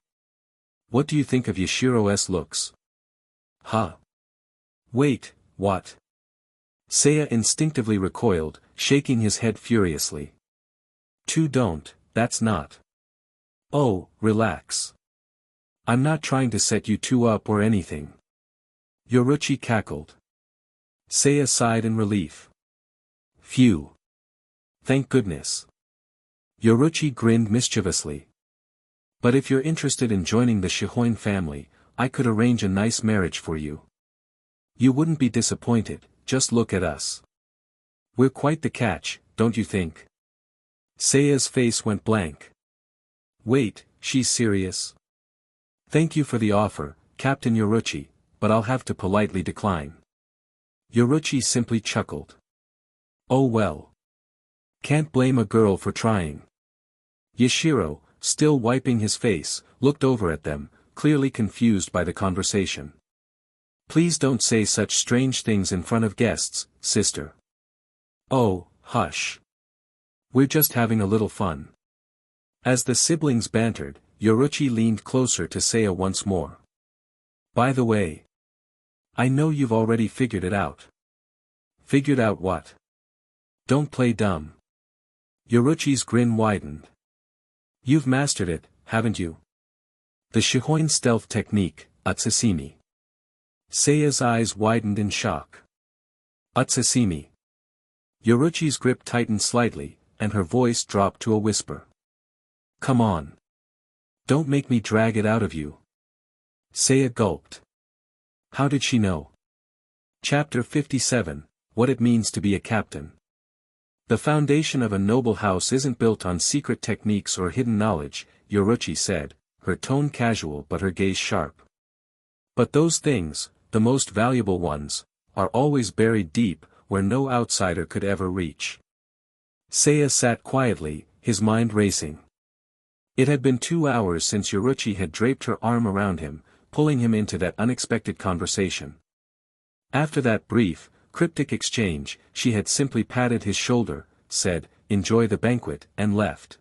What do you think of Yashiro's looks? Huh? Wait, what? Seiya instinctively recoiled, shaking his head furiously. Don't, that's not. Oh, relax. I'm not trying to set you two up or anything. Yoruichi cackled. Seiya sighed in relief. Phew. Thank goodness. Yoruichi grinned mischievously. But if you're interested in joining the Shihoin family, I could arrange a nice marriage for you. You wouldn't be disappointed, just look at us. We're quite the catch, don't you think? Seiya's face went blank. Wait, she's serious? Thank you for the offer, Captain Yoruichi, but I'll have to politely decline. Yoruichi simply chuckled. Oh well. Can't blame a girl for trying. Yashiro, still wiping his face, looked over at them, clearly confused by the conversation. Please don't say such strange things in front of guests, sister. Oh, hush. We're just having a little fun. As the siblings bantered, Yoruichi leaned closer to Seiya once more. By the way, I know you've already figured it out. Figured out what? Don't play dumb. Yoruichi's grin widened. You've mastered it, haven't you? The Shihoin stealth technique, Utsasimi. Seiya's eyes widened in shock. Utsasimi. Yoruichi's grip tightened slightly, and her voice dropped to a whisper. Come on. Don't make me drag it out of you. Seiya gulped. How did she know? Chapter 57, What It Means to be a Captain. The foundation of a noble house isn't built on secret techniques or hidden knowledge, Yoruichi said, her tone casual but her gaze sharp. But those things, the most valuable ones, are always buried deep, where no outsider could ever reach. Seiya sat quietly, his mind racing. It had been 2 hours since Yoruichi had draped her arm around him, pulling him into that unexpected conversation. After that brief, cryptic exchange, she had simply patted his shoulder, said, "Enjoy the banquet," and left.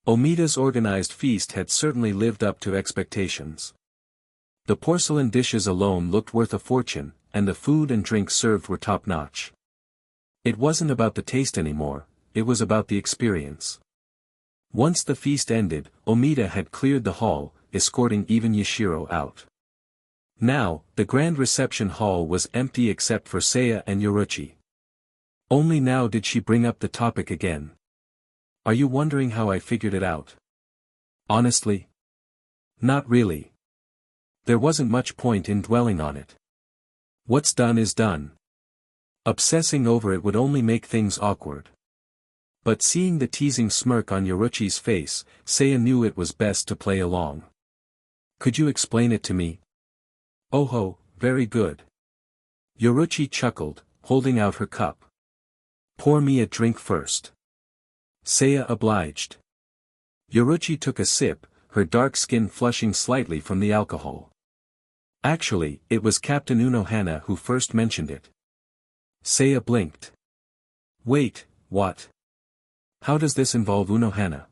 Omida's organized feast had certainly lived up to expectations. The porcelain dishes alone looked worth a fortune, and the food and drink served were top-notch. It wasn't about the taste anymore, it was about the experience. Once the feast ended, Omida had cleared the hall, escorting even Yashiro out. Now, the grand reception hall was empty except for Seiya and Yoruichi. Only now did she bring up the topic again. Are you wondering how I figured it out? Honestly? Not really. There wasn't much point in dwelling on it. What's done is done. Obsessing over it would only make things awkward. But seeing the teasing smirk on Yoruichi's face, Seiya knew it was best to play along. Could you explain it to me? Oh ho, very good. Yoruichi chuckled, holding out her cup. Pour me a drink first. Seiya obliged. Yoruichi took a sip, her dark skin flushing slightly from the alcohol. Actually, it was Captain Unohana who first mentioned it. Seiya blinked. Wait, what? How does this involve Unohana?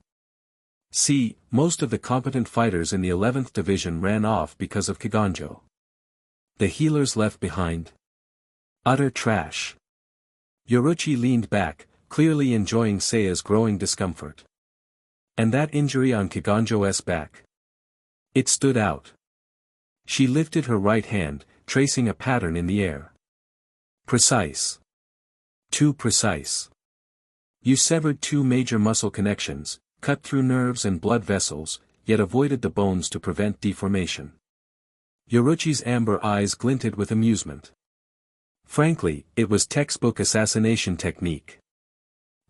See, most of the competent fighters in the 11th Division ran off because of Kiganjo. The healers left behind. Utter trash. Yoruichi leaned back, clearly enjoying Seiya's growing discomfort. And that injury on Kiganjo's back? It stood out. She lifted her right hand, tracing a pattern in the air. Precise. Too precise. You severed 2 major muscle connections, cut through nerves and blood vessels, yet avoided the bones to prevent deformation. Yoruichi's amber eyes glinted with amusement. Frankly, it was textbook assassination technique.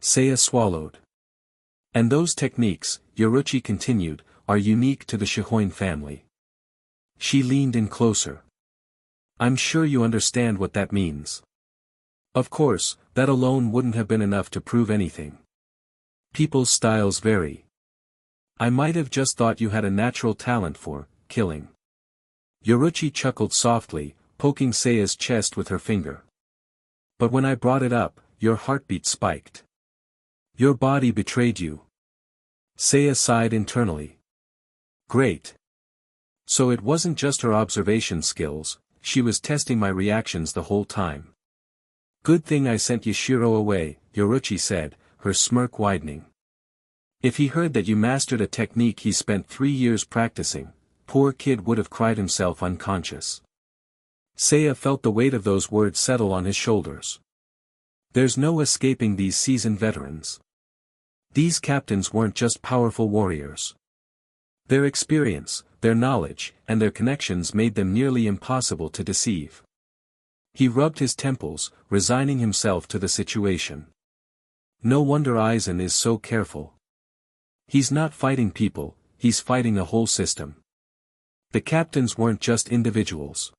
Seiya swallowed. And those techniques, Yoruichi continued, are unique to the Shihoin family. She leaned in closer. I'm sure you understand what that means. Of course, that alone wouldn't have been enough to prove anything. People's styles vary. I might have just thought you had a natural talent for killing. Yoruichi chuckled softly, poking Seiya's chest with her finger. But when I brought it up, your heartbeat spiked. Your body betrayed you. Seiya sighed internally. Great. So it wasn't just her observation skills, she was testing my reactions the whole time. Good thing I sent Yashiro away, Yoruichi said, her smirk widening. If he heard that you mastered a technique he spent 3 years practicing, poor kid would have cried himself unconscious. Seiya felt the weight of those words settle on his shoulders. There's no escaping these seasoned veterans. These captains weren't just powerful warriors. Their experience, their knowledge, and their connections made them nearly impossible to deceive. He rubbed his temples, resigning himself to the situation. No wonder Aizen is so careful. He's not fighting people, he's fighting a whole system. The captains weren't just individuals.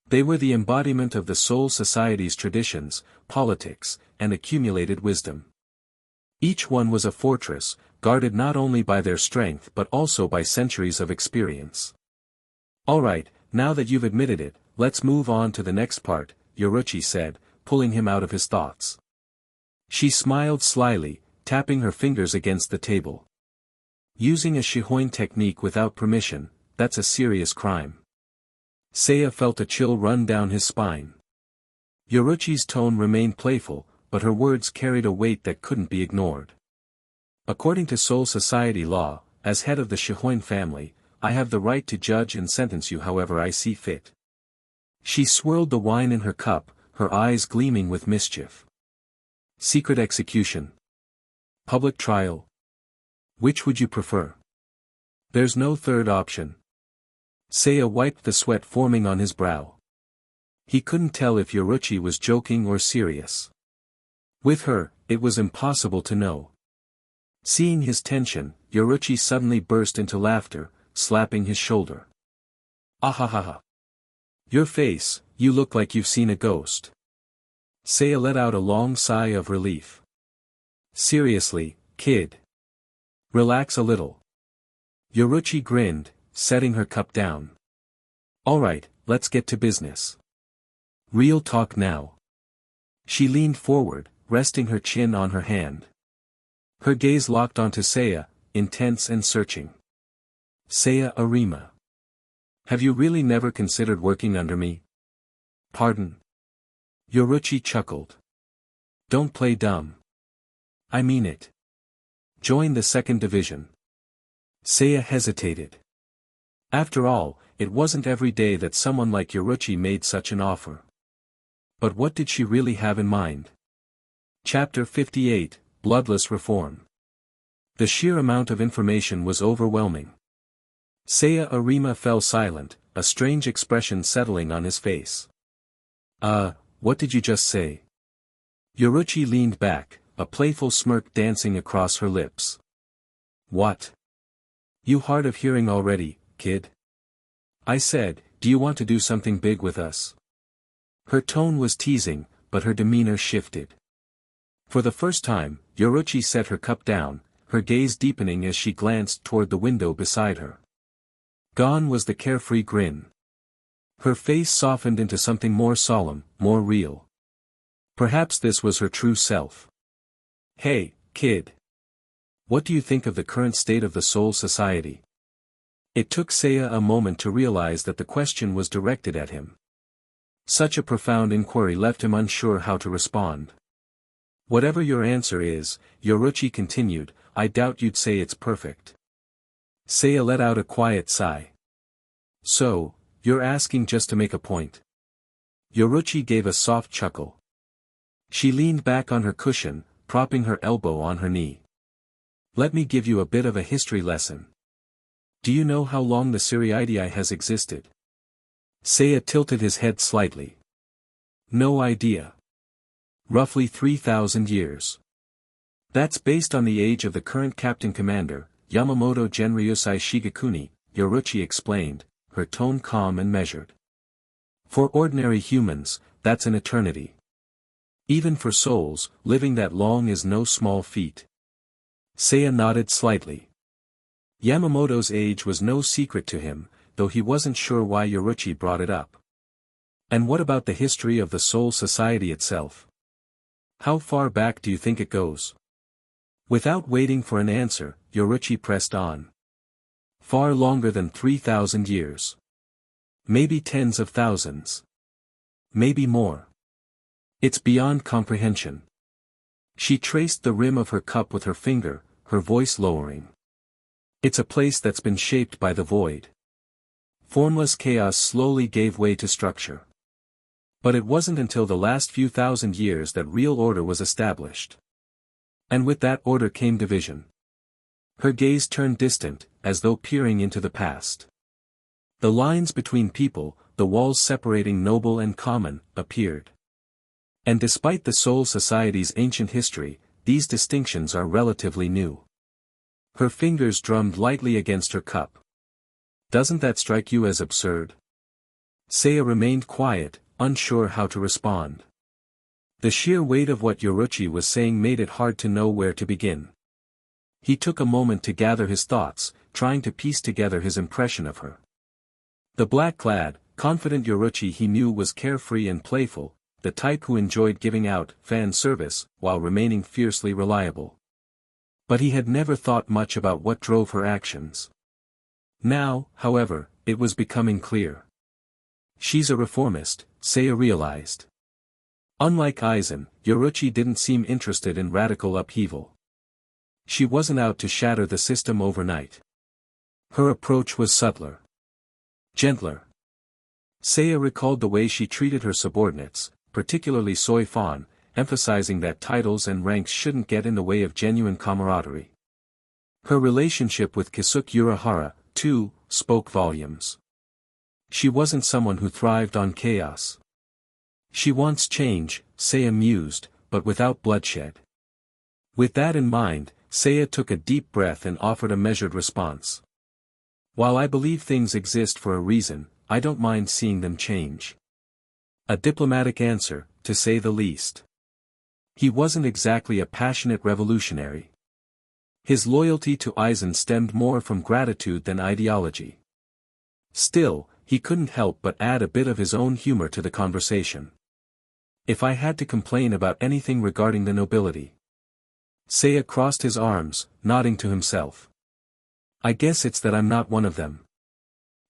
They were the embodiment of the Soul Society's traditions, politics, and accumulated wisdom. Each one was a fortress, guarded not only by their strength but also by centuries of experience. Alright, now that you've admitted it, let's move on to the next part, Yoruichi said, pulling him out of his thoughts. She smiled slyly, tapping her fingers against the table. Using a Shihoin technique without permission, that's a serious crime. Seiya felt a chill run down his spine. Yoruichi's tone remained playful, but her words carried a weight that couldn't be ignored. According to Soul Society law, as head of the Shihoin family, I have the right to judge and sentence you however I see fit. She swirled the wine in her cup, her eyes gleaming with mischief. Secret execution. Public trial. Which would you prefer? There's no third option. Seiya wiped the sweat forming on his brow. He couldn't tell if Yoruichi was joking or serious. With her, it was impossible to know. Seeing his tension, Yoruichi suddenly burst into laughter, slapping his shoulder. Ahahaha. Your face, you look like you've seen a ghost. Seiya let out a long sigh of relief. Seriously, kid. Relax a little. Yoruichi grinned, setting her cup down. Alright, let's get to business. Real talk now. She leaned forward, resting her chin on her hand. Her gaze locked onto Seiya, intense and searching. Seiya Arima. Have you really never considered working under me? Pardon? Yoruichi chuckled. Don't play dumb. I mean it. Join the 2nd Division. Seiya hesitated. After all, it wasn't every day that someone like Yoruichi made such an offer. But what did she really have in mind? Chapter 58, Bloodless Reform. The sheer amount of information was overwhelming. Seiya Arima fell silent, a strange expression settling on his face. What did you just say? Yoruichi leaned back, a playful smirk dancing across her lips. What? You hard of hearing already, kid? I said, do you want to do something big with us? Her tone was teasing, but her demeanor shifted. For the first time, Yoruichi set her cup down, her gaze deepening as she glanced toward the window beside her. Gone was the carefree grin. Her face softened into something more solemn, more real. Perhaps this was her true self. Hey, kid. What do you think of the current state of the Soul Society? It took Seiya a moment to realize that the question was directed at him. Such a profound inquiry left him unsure how to respond. Whatever your answer is, Yoruichi continued, I doubt you'd say it's perfect. Seiya let out a quiet sigh. So, you're asking just to make a point. Yoruichi gave a soft chuckle. She leaned back on her cushion, propping her elbow on her knee. Let me give you a bit of a history lesson. Do you know how long the Siriidii has existed? Seiya tilted his head slightly. No idea. Roughly 3,000 years. That's based on the age of the current Captain Commander, Yamamoto Genryusai Shigekuni, Yoruichi explained, her tone calm and measured. For ordinary humans, that's an eternity. Even for souls, living that long is no small feat. Seiya nodded slightly. Yamamoto's age was no secret to him, though he wasn't sure why Yoruichi brought it up. And what about the history of the Soul Society itself? How far back do you think it goes? Without waiting for an answer, Yoruichi pressed on. Far longer than 3,000 years. Maybe tens of thousands. Maybe more. It's beyond comprehension. She traced the rim of her cup with her finger, her voice lowering. It's a place that's been shaped by the void. Formless chaos slowly gave way to structure. But it wasn't until the last few thousand years that real order was established. And with that order came division. Her gaze turned distant, as though peering into the past. The lines between people, the walls separating noble and common, appeared. And despite the Soul Society's ancient history, these distinctions are relatively new. Her fingers drummed lightly against her cup. Doesn't that strike you as absurd? Seiya remained quiet, unsure how to respond. The sheer weight of what Yoruichi was saying made it hard to know where to begin. He took a moment to gather his thoughts, trying to piece together his impression of her. The black-clad, confident Yoruichi he knew was carefree and playful, the type who enjoyed giving out fan service while remaining fiercely reliable. But he had never thought much about what drove her actions. Now, however, it was becoming clear. She's a reformist, Seiya realized. Unlike Aizen, Yoruichi didn't seem interested in radical upheaval. She wasn't out to shatter the system overnight. Her approach was subtler. Gentler. Seiya recalled the way she treated her subordinates, particularly Soifan, emphasizing that titles and ranks shouldn't get in the way of genuine camaraderie. Her relationship with Kisuke Urahara, too, spoke volumes. She wasn't someone who thrived on chaos. She wants change, Seiya mused, but without bloodshed. With that in mind, Seiya took a deep breath and offered a measured response. While I believe things exist for a reason, I don't mind seeing them change. A diplomatic answer, to say the least. He wasn't exactly a passionate revolutionary. His loyalty to Aizen stemmed more from gratitude than ideology. Still, he couldn't help but add a bit of his own humor to the conversation. If I had to complain about anything regarding the nobility. Seiya crossed his arms, nodding to himself. I guess it's that I'm not one of them.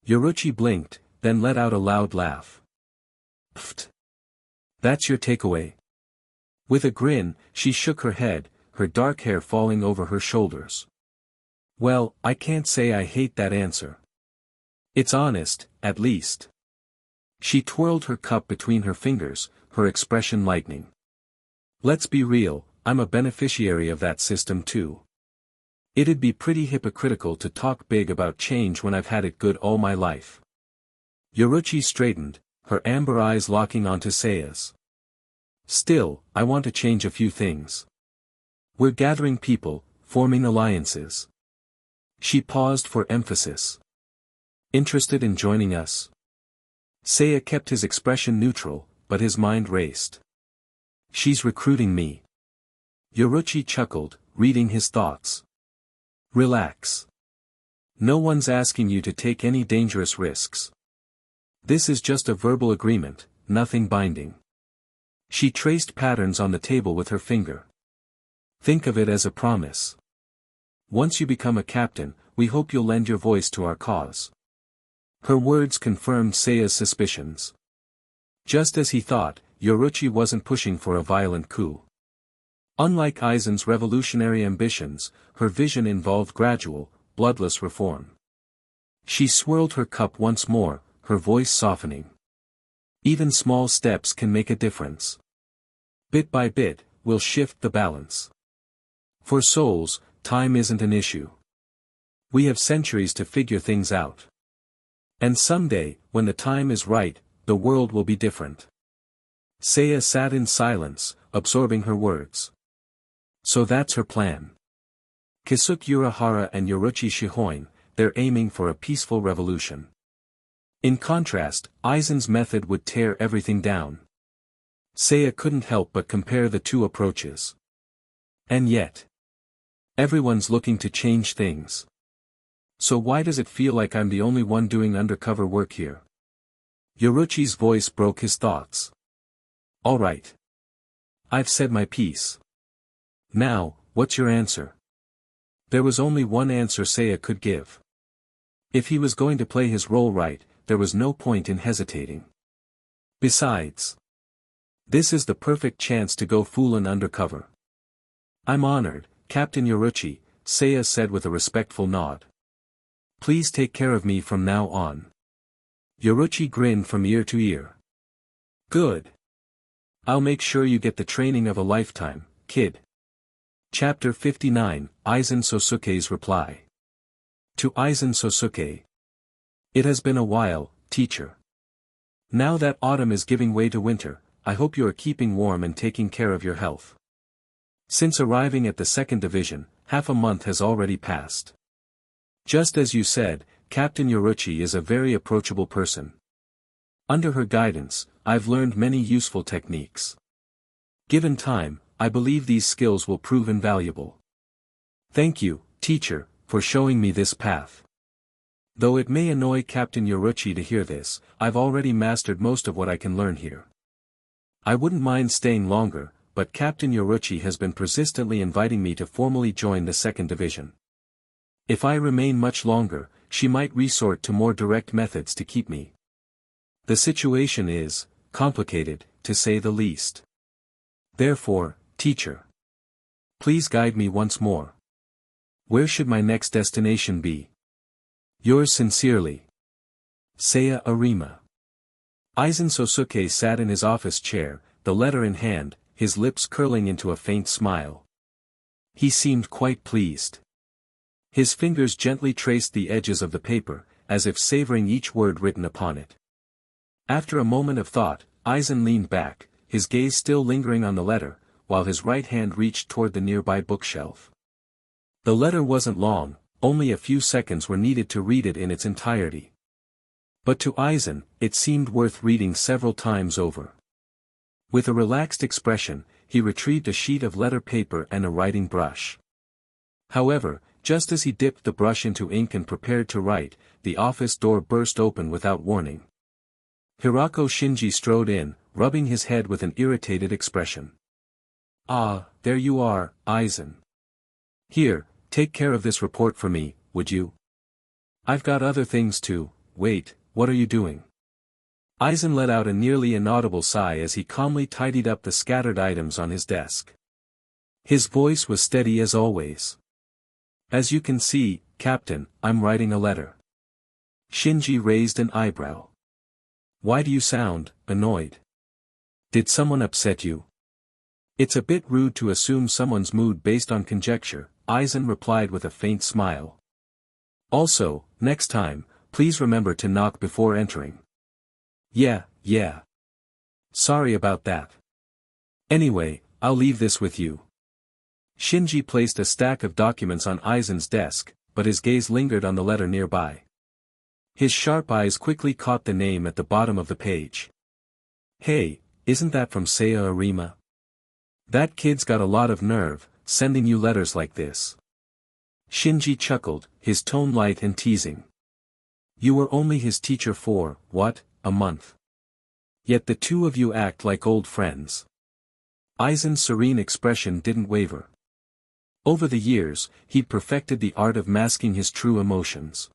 Yoruichi blinked, then let out a loud laugh. Pfft. That's your takeaway? With a grin, she shook her head, her dark hair falling over her shoulders. Well, I can't say I hate that answer. It's honest, at least. She twirled her cup between her fingers, her expression lightening. Let's be real, I'm a beneficiary of that system too. It'd be pretty hypocritical to talk big about change when I've had it good all my life. Yoruichi straightened, her amber eyes locking onto Seiya's. Still, I want to change a few things. We're gathering people, forming alliances. She paused for emphasis. Interested in joining us? Seiya kept his expression neutral, but his mind raced. She's recruiting me. Yoruichi chuckled, reading his thoughts. Relax. No one's asking you to take any dangerous risks. This is just a verbal agreement, nothing binding. She traced patterns on the table with her finger. Think of it as a promise. Once you become a captain, we hope you'll lend your voice to our cause. Her words confirmed Seiya's suspicions. Just as he thought, Yoruichi wasn't pushing for a violent coup. Unlike Aizen's revolutionary ambitions, her vision involved gradual, bloodless reform. She swirled her cup once more, her voice softening. Even small steps can make a difference. Bit by bit, we'll shift the balance. For souls, time isn't an issue. We have centuries to figure things out. And someday, when the time is right, the world will be different. Seiya sat in silence, absorbing her words. So that's her plan. Kisuke Urahara and Yoruichi Shihoin, they're aiming for a peaceful revolution. In contrast, Aizen's method would tear everything down. Seiya couldn't help but compare the two approaches. And yet, everyone's looking to change things. So why does it feel like I'm the only one doing undercover work here? Yoruichi's voice broke his thoughts. All right. I've said my piece. Now, what's your answer? There was only one answer Seiya could give. If he was going to play his role right, there was no point in hesitating. Besides, this is the perfect chance to go fooling undercover. I'm honored, Captain Yoruichi, Seiya said with a respectful nod. Please take care of me from now on. Yoruichi grinned from ear to ear. Good. I'll make sure you get the training of a lifetime, kid. Chapter 59, Aizen Sōsuke's Reply. To Aizen Sōsuke. It has been a while, teacher. Now that autumn is giving way to winter, I hope you are keeping warm and taking care of your health. Since arriving at the second division, half a month has already passed. Just as you said, Captain Yoruichi is a very approachable person. Under her guidance, I've learned many useful techniques. Given time, I believe these skills will prove invaluable. Thank you, teacher, for showing me this path. Though it may annoy Captain Yoruichi to hear this, I've already mastered most of what I can learn here. I wouldn't mind staying longer, but Captain Yoruichi has been persistently inviting me to formally join the second division. If I remain much longer, she might resort to more direct methods to keep me. The situation is complicated, to say the least. Therefore, teacher, please guide me once more. Where should my next destination be? Yours sincerely, Seiya Arima. Aizen Sōsuke sat in his office chair, the letter in hand, his lips curling into a faint smile. He seemed quite pleased. His fingers gently traced the edges of the paper, as if savoring each word written upon it. After a moment of thought, Aizen leaned back, his gaze still lingering on the letter, while his right hand reached toward the nearby bookshelf. The letter wasn't long, only a few seconds were needed to read it in its entirety. But to Aizen, it seemed worth reading several times over. With a relaxed expression, he retrieved a sheet of letter paper and a writing brush. However, just as he dipped the brush into ink and prepared to write, the office door burst open without warning. Hirako Shinji strode in, rubbing his head with an irritated expression. Ah, there you are, Aizen. Here, take care of this report for me, would you? I've got other things too. Wait, what are you doing? Aizen let out a nearly inaudible sigh as he calmly tidied up the scattered items on his desk. His voice was steady as always. As you can see, Captain, I'm writing a letter. Shinji raised an eyebrow. Why do you sound annoyed? Did someone upset you? It's a bit rude to assume someone's mood based on conjecture, Aizen replied with a faint smile. Also, next time, please remember to knock before entering. Yeah. Sorry about that. Anyway, I'll leave this with you. Shinji placed a stack of documents on Aizen's desk, but his gaze lingered on the letter nearby. His sharp eyes quickly caught the name at the bottom of the page. Hey, isn't that from Seiya Arima? That kid's got a lot of nerve, sending you letters like this. Shinji chuckled, his tone light and teasing. You were only his teacher for, what, a month. Yet the two of you act like old friends. Aizen's serene expression didn't waver. Over the years, he'd perfected the art of masking his true emotions.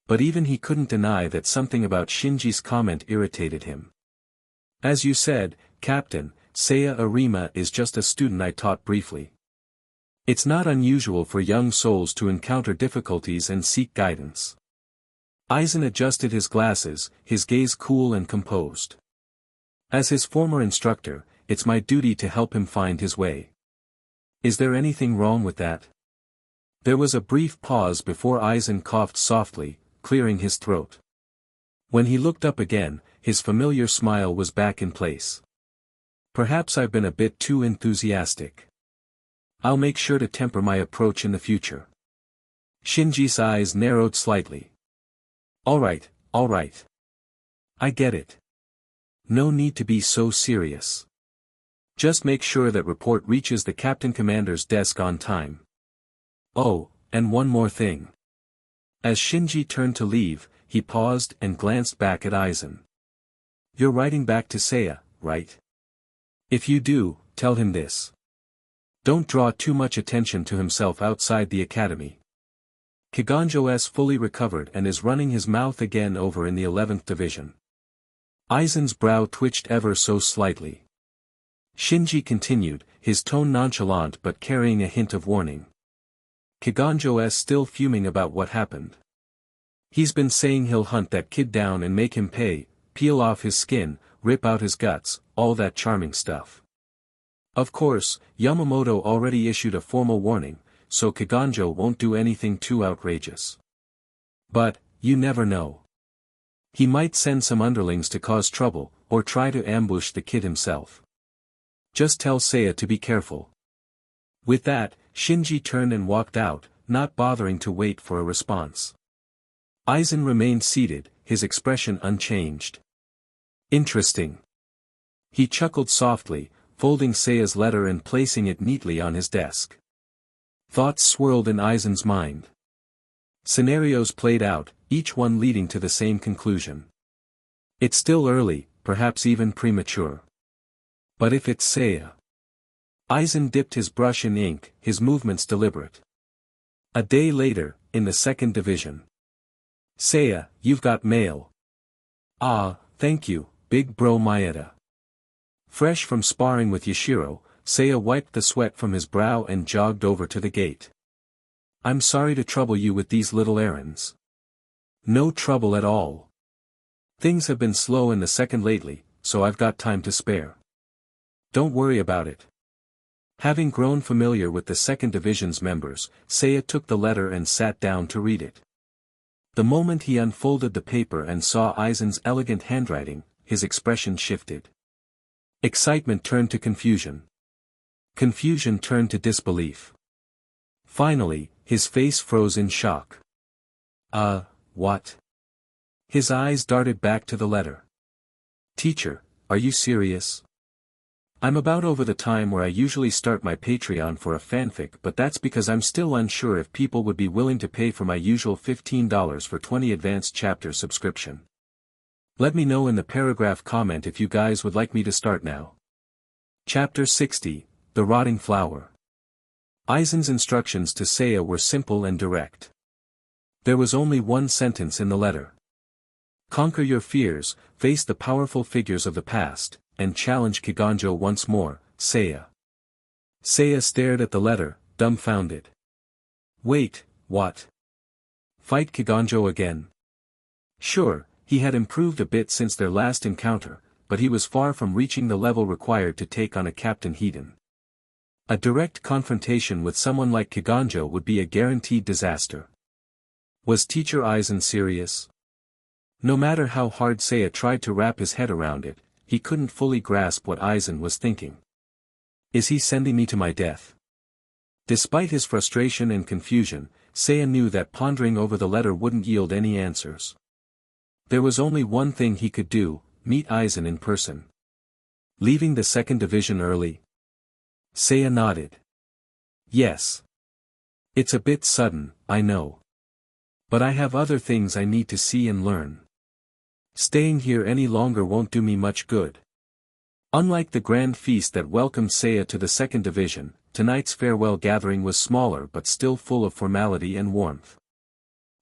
But even he couldn't deny that something about Shinji's comment irritated him. As you said, Captain, Seiya Arima is just a student I taught briefly. It's not unusual for young souls to encounter difficulties and seek guidance. Aizen adjusted his glasses, his gaze cool and composed. As his former instructor, it's my duty to help him find his way. Is there anything wrong with that? There was a brief pause before Aizen coughed softly, clearing his throat. When he looked up again, his familiar smile was back in place. Perhaps I've been a bit too enthusiastic. I'll make sure to temper my approach in the future. Shinji's eyes narrowed slightly. All right. I get it. No need to be so serious. Just make sure that report reaches the Captain Commander's desk on time. Oh, and one more thing. As Shinji turned to leave, he paused and glanced back at Aizen. You're writing back to Seiya, right? If you do, tell him this. Don't draw too much attention to himself outside the academy. Kiganjo's fully recovered and is running his mouth again over in the 11th division. Aizen's brow twitched ever so slightly. Shinji continued, his tone nonchalant but carrying a hint of warning. Kiganjo's still fuming about what happened. He's been saying he'll hunt that kid down and make him pay, peel off his skin, rip out his guts, all that charming stuff. Of course, Yamamoto already issued a formal warning, so Kiganjo won't do anything too outrageous. But, you never know. He might send some underlings to cause trouble, or try to ambush the kid himself. Just tell Seiya to be careful. With that, Shinji turned and walked out, not bothering to wait for a response. Aizen remained seated, his expression unchanged. Interesting. He chuckled softly, folding Seiya's letter and placing it neatly on his desk. Thoughts swirled in Aizen's mind. Scenarios played out, each one leading to the same conclusion. It's still early, perhaps even premature. But if it's Seiya? Aizen dipped his brush in ink, his movements deliberate. A day later, in the 2nd division. Seiya, you've got mail. Ah, thank you, big bro Maeda. Fresh from sparring with Yashiro, Seiya wiped the sweat from his brow and jogged over to the gate. I'm sorry to trouble you with these little errands. No trouble at all. Things have been slow in the 2nd lately, so I've got time to spare. Don't worry about it. Having grown familiar with the 2nd Division's members, Seiya took the letter and sat down to read it. The moment he unfolded the paper and saw Aizen's elegant handwriting, his expression shifted. Excitement turned to confusion. Confusion turned to disbelief. Finally, his face froze in shock. What? His eyes darted back to the letter. Teacher, are you serious? I'm about over the time where I usually start my Patreon for a fanfic, but that's because I'm still unsure if people would be willing to pay for my usual $15 for 20 advanced chapter subscription. Let me know in the paragraph comment if you guys would like me to start now. Chapter 60, The Rotting Flower. Aizen's instructions to Seiya were simple and direct. There was only one sentence in the letter. Conquer your fears, face the powerful figures of the past, and challenge Kiganjo once more, Seiya. Seiya stared at the letter, dumbfounded. Wait, what? Fight Kiganjo again? Sure, he had improved a bit since their last encounter, but he was far from reaching the level required to take on a Captain Hedon. A direct confrontation with someone like Kiganjo would be a guaranteed disaster. Was Teacher Aizen serious? No matter how hard Seiya tried to wrap his head around it, he couldn't fully grasp what Aizen was thinking. Is he sending me to my death? Despite his frustration and confusion, Seiya knew that pondering over the letter wouldn't yield any answers. There was only one thing he could do, meet Aizen in person. Leaving the 2nd Division early? Seiya nodded. Yes. It's a bit sudden, I know. But I have other things I need to see and learn. Staying here any longer won't do me much good. Unlike the grand feast that welcomed Seiya to the 2nd Division, tonight's farewell gathering was smaller but still full of formality and warmth.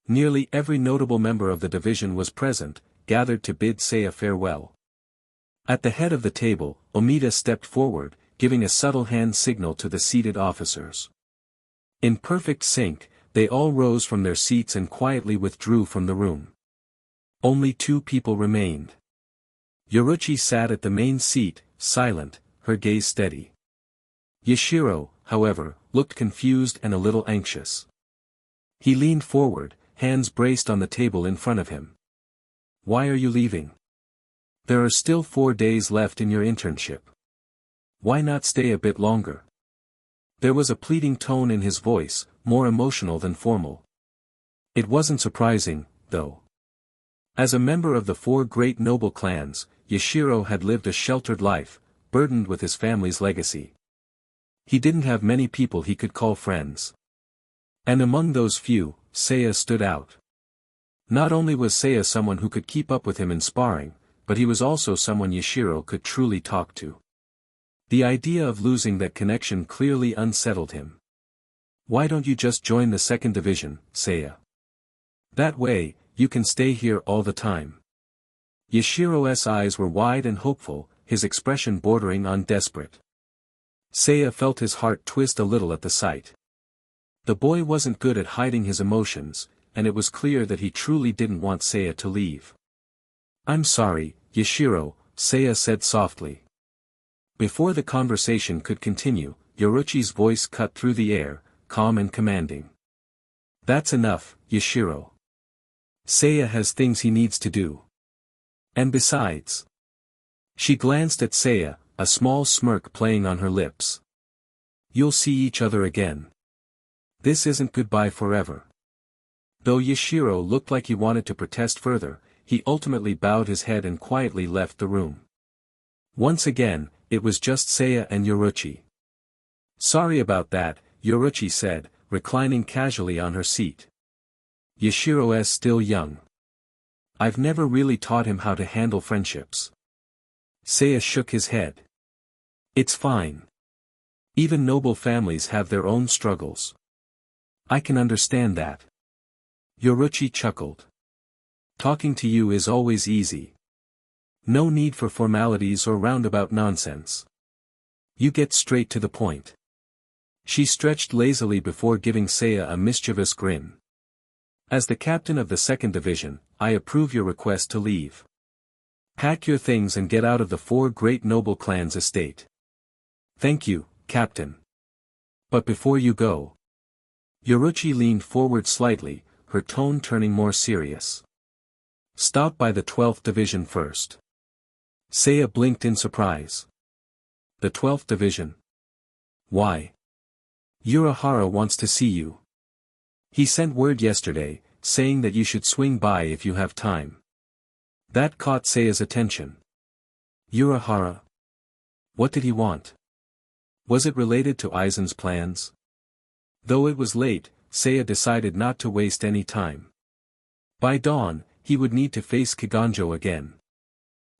Nearly every notable member of the division was present, gathered to bid Seiya farewell. At the head of the table, Omida stepped forward, giving a subtle hand signal to the seated officers. In perfect sync, they all rose from their seats and quietly withdrew from the room. Only 2 people remained. Yoruichi sat at the main seat, silent, her gaze steady. Yashiro, however, looked confused and a little anxious. He leaned forward, hands braced on the table in front of him. Why are you leaving? There are still 4 days left in your internship. Why not stay a bit longer? There was a pleading tone in his voice, more emotional than formal. It wasn't surprising, though. As a member of the 4 great noble clans, Yashiro had lived a sheltered life, burdened with his family's legacy. He didn't have many people he could call friends. And among those few, Seiya stood out. Not only was Seiya someone who could keep up with him in sparring, but he was also someone Yashiro could truly talk to. The idea of losing that connection clearly unsettled him. Why don't you just join the second division, Seiya? That way, you can stay here all the time. Yashiro's eyes were wide and hopeful, his expression bordering on desperate. Seiya felt his heart twist a little at the sight. The boy wasn't good at hiding his emotions, and it was clear that he truly didn't want Seiya to leave. I'm sorry, Yashiro, Seiya said softly. Before the conversation could continue, Yoruichi's voice cut through the air, calm and commanding. That's enough, Yashiro. Seiya has things he needs to do. And besides. She glanced at Seiya, a small smirk playing on her lips. You'll see each other again. This isn't goodbye forever. Though Yashiro looked like he wanted to protest further, he ultimately bowed his head and quietly left the room. Once again, it was just Seiya and Yoruichi. Sorry about that, Yoruichi said, reclining casually on her seat. Yashiro's still young. I've never really taught him how to handle friendships. Seiya shook his head. It's fine. Even noble families have their own struggles. I can understand that. Yoruichi chuckled. Talking to you is always easy. No need for formalities or roundabout nonsense. You get straight to the point. She stretched lazily before giving Seiya a mischievous grin. As the captain of the second division, I approve your request to leave. Pack your things and get out of the four great noble clans' estate. Thank you, Captain. But before you go. Yoruichi leaned forward slightly, her tone turning more serious. Stop by the 12th division first. Seiya blinked in surprise. The 12th division? Why? Urahara wants to see you. He sent word yesterday, saying that you should swing by if you have time. That caught Seiya's attention. Urahara? What did he want? Was it related to Aizen's plans? Though it was late, Seiya decided not to waste any time. By dawn, he would need to face Kiganjo again.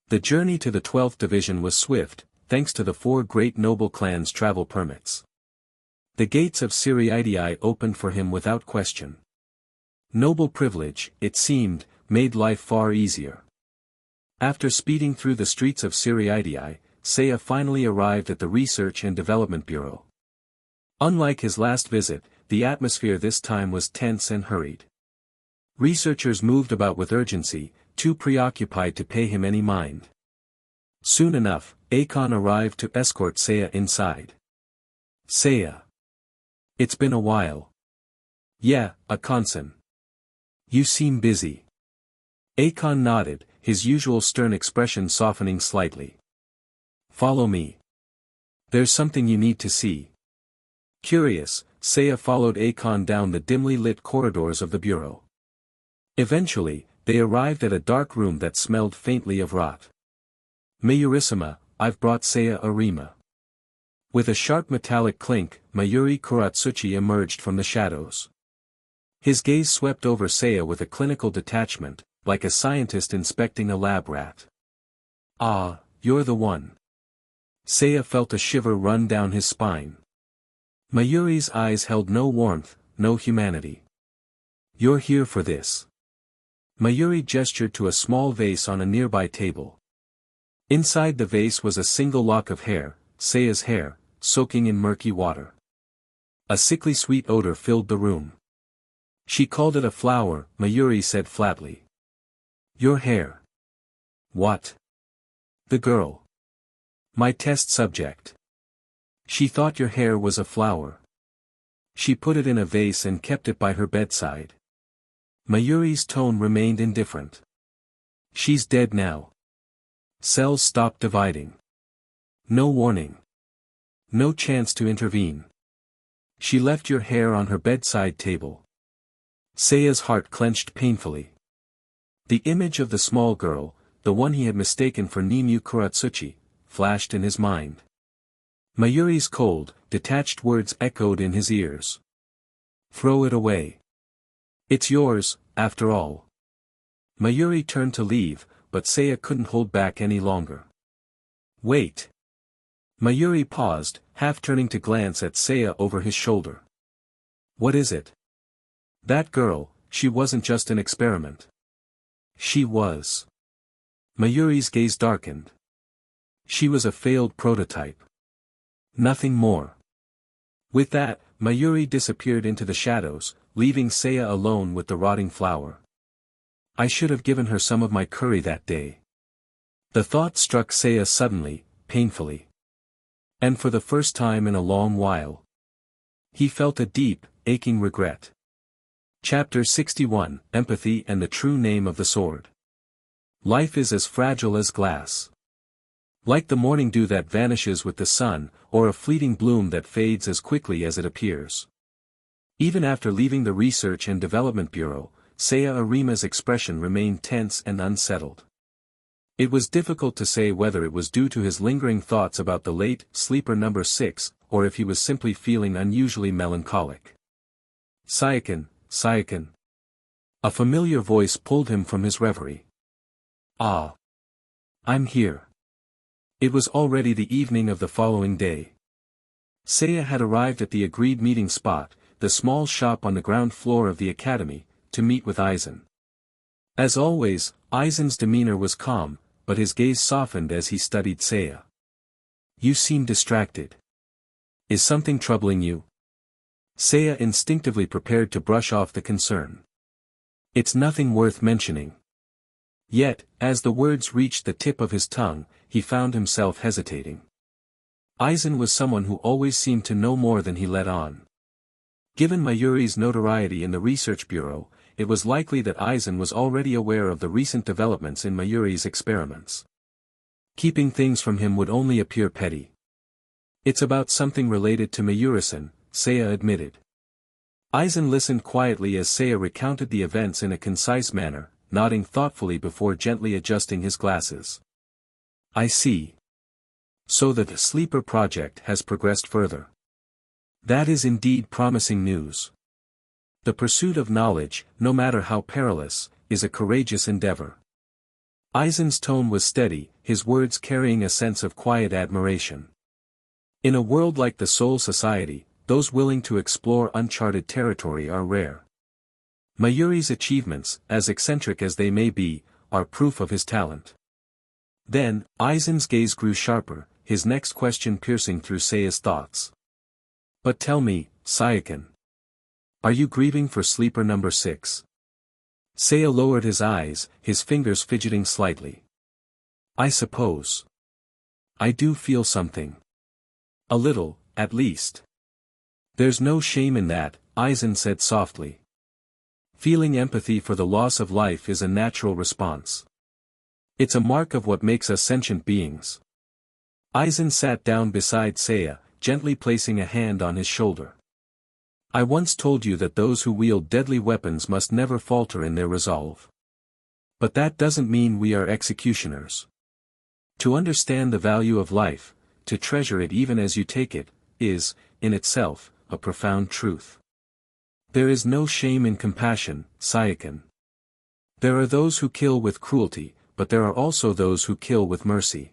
The journey to the 12th division was swift, thanks to the four great noble clans' travel permits. The gates of Siriidii opened for him without question. Noble privilege, it seemed, made life far easier. After speeding through the streets of Siriidii, Seiya finally arrived at the Research and Development Bureau. Unlike his last visit, the atmosphere this time was tense and hurried. Researchers moved about with urgency, too preoccupied to pay him any mind. Soon enough, Akon arrived to escort Seiya inside. Seiya. It's been a while. Yeah, Akon-san. You seem busy. Akon nodded, his usual stern expression softening slightly. Follow me. There's something you need to see. Curious, Seiya followed Akon down the dimly lit corridors of the bureau. Eventually, they arrived at a dark room that smelled faintly of rot. Mayurisima, I've brought Seiya Arima. With a sharp metallic clink, Mayuri Kuratsuchi emerged from the shadows. His gaze swept over Seiya with a clinical detachment, like a scientist inspecting a lab rat. Ah, you're the one. Seiya felt a shiver run down his spine. Mayuri's eyes held no warmth, no humanity. You're here for this. Mayuri gestured to a small vase on a nearby table. Inside the vase was a single lock of hair, Seiya's hair, soaking in murky water. A sickly sweet odor filled the room. She called it a flower, Mayuri said flatly. Your hair. What? The girl. My test subject. She thought your hair was a flower. She put it in a vase and kept it by her bedside. Mayuri's tone remained indifferent. She's dead now. Cells stopped dividing. No warning. No chance to intervene. She left your hair on her bedside table. Seiya's heart clenched painfully. The image of the small girl, the one he had mistaken for Nimue Kuratsuchi, flashed in his mind. Mayuri's cold, detached words echoed in his ears. Throw it away. It's yours, after all. Mayuri turned to leave, but Seiya couldn't hold back any longer. Wait. Mayuri paused, half turning to glance at Seiya over his shoulder. What is it? That girl, she wasn't just an experiment. She was. Mayuri's gaze darkened. She was a failed prototype. Nothing more. With that, Mayuri disappeared into the shadows, leaving Seiya alone with the rotting flower. I should have given her some of my curry that day. The thought struck Seiya suddenly, painfully. And for the first time in a long while, he felt a deep, aching regret. Chapter 61, Empathy and the True Name of the Sword. Life is as fragile as glass. Like the morning dew that vanishes with the sun, or a fleeting bloom that fades as quickly as it appears. Even after leaving the Research and Development Bureau, Seiya Arima's expression remained tense and unsettled. It was difficult to say whether it was due to his lingering thoughts about the late sleeper number 6, or if he was simply feeling unusually melancholic. Saiyakin, Saiyakin. A familiar voice pulled him from his reverie. Ah. I'm here. It was already the evening of the following day. Seiya had arrived at the agreed meeting spot, the small shop on the ground floor of the academy, to meet with Aizen. As always, Aizen's demeanor was calm, but his gaze softened as he studied Seiya. You seem distracted. Is something troubling you? Seiya instinctively prepared to brush off the concern. It's nothing worth mentioning. Yet, as the words reached the tip of his tongue, he found himself hesitating. Aizen was someone who always seemed to know more than he let on. Given Mayuri's notoriety in the Research Bureau, it was likely that Aizen was already aware of the recent developments in Mayuri's experiments. Keeping things from him would only appear petty. It's about something related to Mayuri-san, Seiya admitted. Aizen listened quietly as Seiya recounted the events in a concise manner, nodding thoughtfully before gently adjusting his glasses. I see. So the sleeper project has progressed further. That is indeed promising news. The pursuit of knowledge, no matter how perilous, is a courageous endeavor. Aizen's tone was steady, his words carrying a sense of quiet admiration. In a world like the Soul Society, those willing to explore uncharted territory are rare. Mayuri's achievements, as eccentric as they may be, are proof of his talent. Then, Aizen's gaze grew sharper, his next question piercing through Seiya's thoughts. But tell me, Saiyakin. Are you grieving for sleeper number 6? Seiya lowered his eyes, his fingers fidgeting slightly. I suppose. I do feel something. A little, at least. There's no shame in that, Aizen said softly. Feeling empathy for the loss of life is a natural response. It's a mark of what makes us sentient beings. Aizen sat down beside Seiya, gently placing a hand on his shoulder. I once told you that those who wield deadly weapons must never falter in their resolve. But that doesn't mean we are executioners. To understand the value of life, to treasure it even as you take it, is, in itself, a profound truth. There is no shame in compassion, Saiyakin. There are those who kill with cruelty, but there are also those who kill with mercy.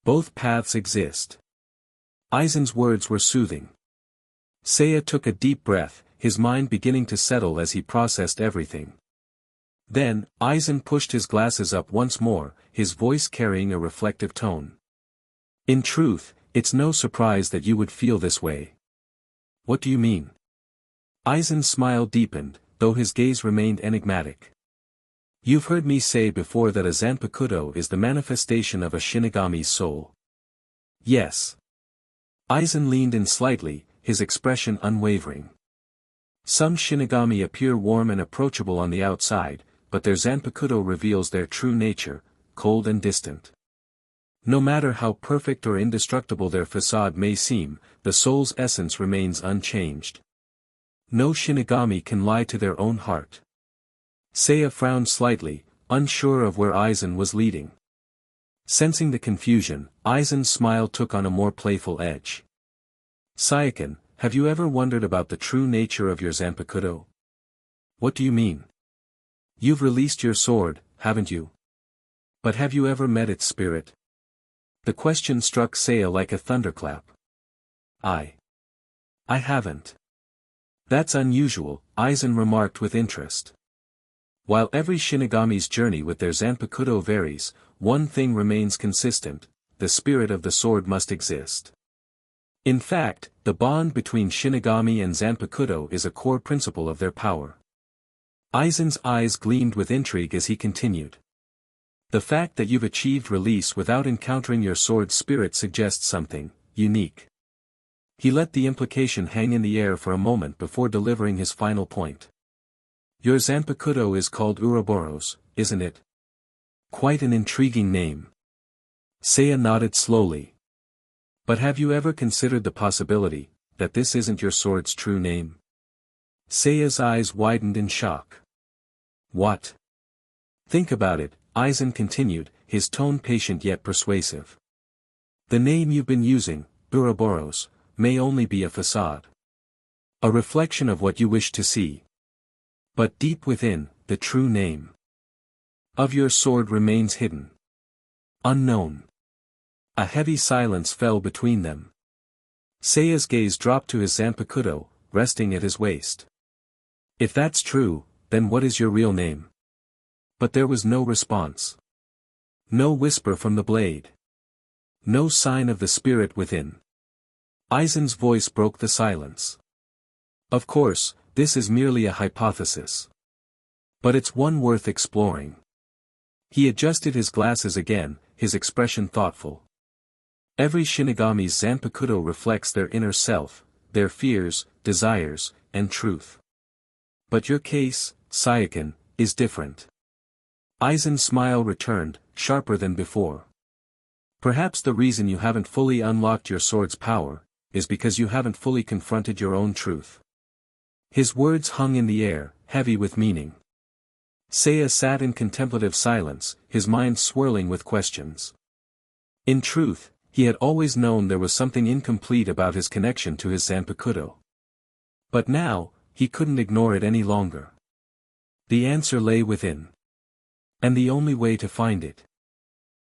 Both paths exist. Aizen's words were soothing. Seiya took a deep breath, his mind beginning to settle as he processed everything. Then, Aizen pushed his glasses up once more, his voice carrying a reflective tone. In truth, it's no surprise that you would feel this way. What do you mean? Aizen's smile deepened, though his gaze remained enigmatic. You've heard me say before that a Zanpakuto is the manifestation of a Shinigami's soul. Yes. Aizen leaned in slightly, his expression unwavering. Some Shinigami appear warm and approachable on the outside, but their Zanpakuto reveals their true nature, cold and distant. No matter how perfect or indestructible their facade may seem, the soul's essence remains unchanged. No Shinigami can lie to their own heart. Seiya frowned slightly, unsure of where Aizen was leading. Sensing the confusion, Aizen's smile took on a more playful edge. Saiyakin, have you ever wondered about the true nature of your Zanpakuto? What do you mean? You've released your sword, haven't you? But have you ever met its spirit? The question struck Seiya like a thunderclap. I haven't. That's unusual, Aizen remarked with interest. While every Shinigami's journey with their Zanpakuto varies, one thing remains consistent: the spirit of the sword must exist. In fact, the bond between Shinigami and Zanpakuto is a core principle of their power. Aizen's eyes gleamed with intrigue as he continued. The fact that you've achieved release without encountering your sword's spirit suggests something unique. He let the implication hang in the air for a moment before delivering his final point. Your Zanpakuto is called Ouroboros, isn't it? Quite an intriguing name. Seiya nodded slowly. But have you ever considered the possibility that this isn't your sword's true name? Seiya's eyes widened in shock. What? Think about it, Aizen continued, his tone patient yet persuasive. The name you've been using, Ouroboros, may only be a facade. A reflection of what you wish to see. But deep within, the true name of your sword remains hidden. Unknown. A heavy silence fell between them. Seiya's gaze dropped to his Zanpakuto, resting at his waist. If that's true, then what is your real name? But there was no response. No whisper from the blade. No sign of the spirit within. Aizen's voice broke the silence. Of course, this is merely a hypothesis. But it's one worth exploring. He adjusted his glasses again, his expression thoughtful. Every Shinigami's Zanpakuto reflects their inner self, their fears, desires, and truth. But your case, Saiyakin, is different. Aizen's smile returned, sharper than before. Perhaps the reason you haven't fully unlocked your sword's power is because you haven't fully confronted your own truth. His words hung in the air, heavy with meaning. Seiya sat in contemplative silence, his mind swirling with questions. In truth, he had always known there was something incomplete about his connection to his Zanpakuto. But now, he couldn't ignore it any longer. The answer lay within. And the only way to find it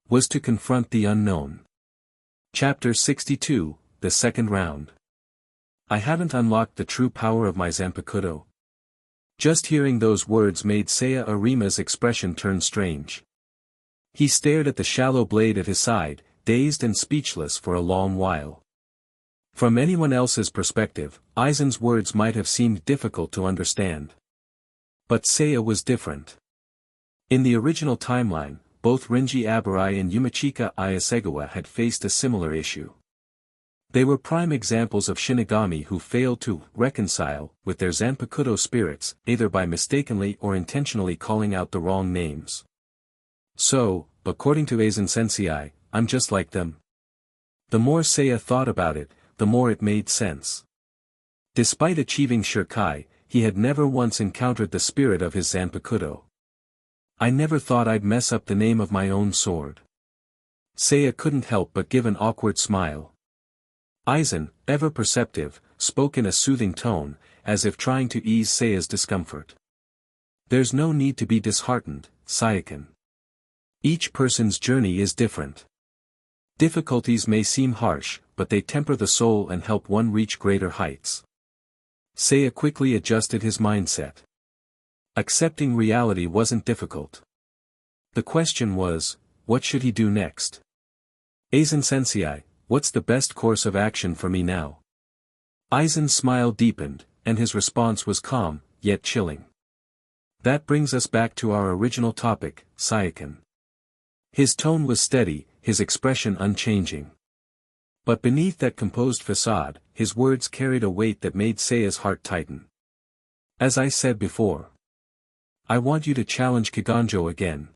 was to confront the unknown. Chapter 62, The Second Round. I haven't unlocked the true power of my Zanpakuto. Just hearing those words made Seiya Arima's expression turn strange. He stared at the shallow blade at his side, dazed and speechless for a long while. From anyone else's perspective, Aizen's words might have seemed difficult to understand. But Seiya was different. In the original timeline, both Rinji Abarai and Yumichika Ayasegawa had faced a similar issue. They were prime examples of Shinigami who failed to reconcile with their Zanpakuto spirits, either by mistakenly or intentionally calling out the wrong names. So, according to Aizen Sensei, I'm just like them. The more Seiya thought about it, the more it made sense. Despite achieving Shirkai, he had never once encountered the spirit of his Zanpakuto. I never thought I'd mess up the name of my own sword. Seiya couldn't help but give an awkward smile. Aizen, ever perceptive, spoke in a soothing tone, as if trying to ease Seiya's discomfort. There's no need to be disheartened, Saiyakin. Each person's journey is different. Difficulties may seem harsh, but they temper the soul and help one reach greater heights. Seiya quickly adjusted his mindset. Accepting reality wasn't difficult. The question was, what should he do next? Aizen Sensei, what's the best course of action for me now? Aizen's smile deepened, and his response was calm, yet chilling. That brings us back to our original topic, Saiyakin. His tone was steady, his expression unchanging. But beneath that composed facade, his words carried a weight that made Seiya's heart tighten. As I said before, I want you to challenge Kiganjo again.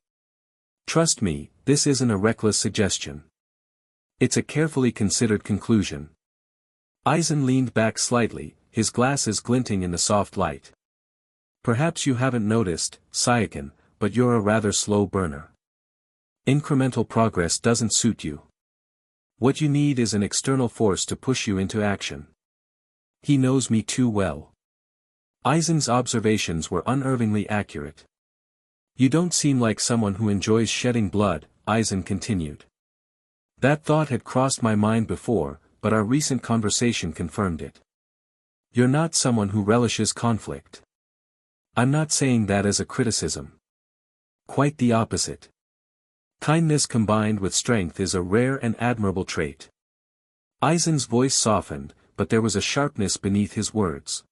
Trust me, this isn't a reckless suggestion. It's a carefully considered conclusion. Aizen leaned back slightly, his glasses glinting in the soft light. Perhaps you haven't noticed, Saiyakin, but you're a rather slow burner. Incremental progress doesn't suit you. What you need is an external force to push you into action. He knows me too well. Aizen's observations were unerringly accurate. You don't seem like someone who enjoys shedding blood, Aizen continued. That thought had crossed my mind before, but our recent conversation confirmed it. You're not someone who relishes conflict. I'm not saying that as a criticism. Quite the opposite. Kindness combined with strength is a rare and admirable trait. Aizen's voice softened, but there was a sharpness beneath his words.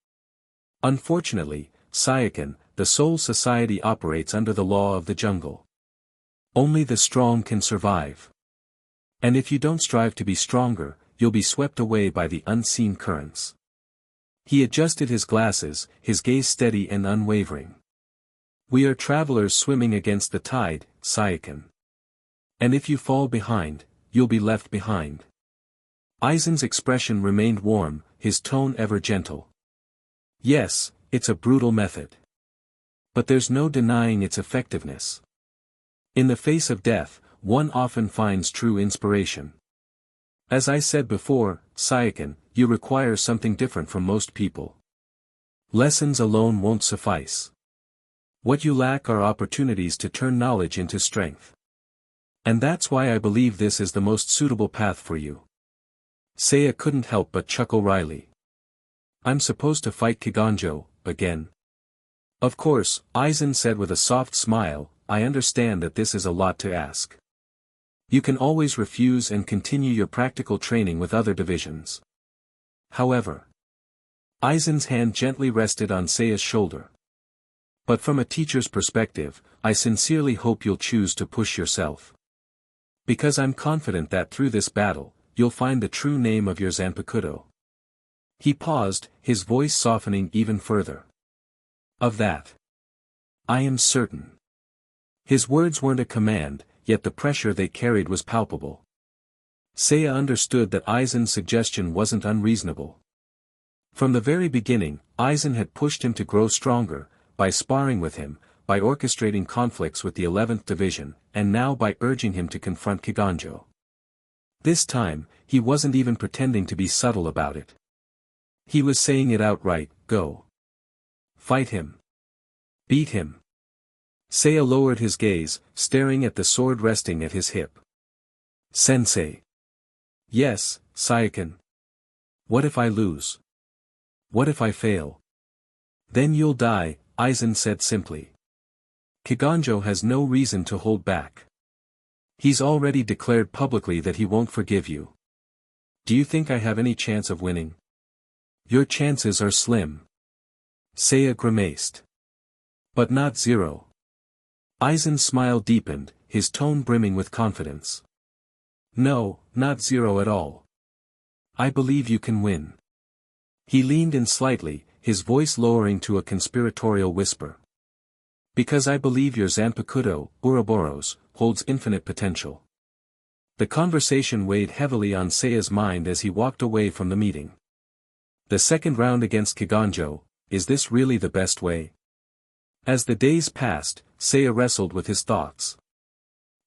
Unfortunately, Saiyakin, the Soul Society operates under the law of the jungle. Only the strong can survive. And if you don't strive to be stronger, you'll be swept away by the unseen currents. He adjusted his glasses, his gaze steady and unwavering. We are travelers swimming against the tide, Saiyakin. And if you fall behind, you'll be left behind. Aizen's expression remained warm, his tone ever gentle. Yes, it's a brutal method. But there's no denying its effectiveness. In the face of death, one often finds true inspiration. As I said before, Saiyakin, you require something different from most people. Lessons alone won't suffice. What you lack are opportunities to turn knowledge into strength. And that's why I believe this is the most suitable path for you. Seiya couldn't help but chuckle wryly. I'm supposed to fight Kiganjo, again. Of course, Aizen said with a soft smile, I understand that this is a lot to ask. You can always refuse and continue your practical training with other divisions. However, Aizen's hand gently rested on Seiya's shoulder. But from a teacher's perspective, I sincerely hope you'll choose to push yourself. Because I'm confident that through this battle, you'll find the true name of your Zanpakuto. He paused, his voice softening even further. Of that, I am certain. His words weren't a command, yet the pressure they carried was palpable. Seiya understood that Aizen's suggestion wasn't unreasonable. From the very beginning, Aizen had pushed him to grow stronger, by sparring with him, by orchestrating conflicts with the 11th Division, and now by urging him to confront Kiganjo. This time, he wasn't even pretending to be subtle about it. He was saying it outright, go. Fight him. Beat him. Seiya lowered his gaze, staring at the sword resting at his hip. Sensei. Yes, Saiyakin. What if I lose? What if I fail? Then you'll die, Aizen said simply. Kiganjo has no reason to hold back. He's already declared publicly that he won't forgive you. Do you think I have any chance of winning? Your chances are slim. Seiya grimaced. But not zero. Aizen's smile deepened, his tone brimming with confidence. No, not zero at all. I believe you can win. He leaned in slightly, his voice lowering to a conspiratorial whisper. Because I believe your Zanpakuto, Ouroboros, holds infinite potential. The conversation weighed heavily on Seiya's mind as he walked away from the meeting. The second round against Kiganjo, is this really the best way? As the days passed, Seiya wrestled with his thoughts.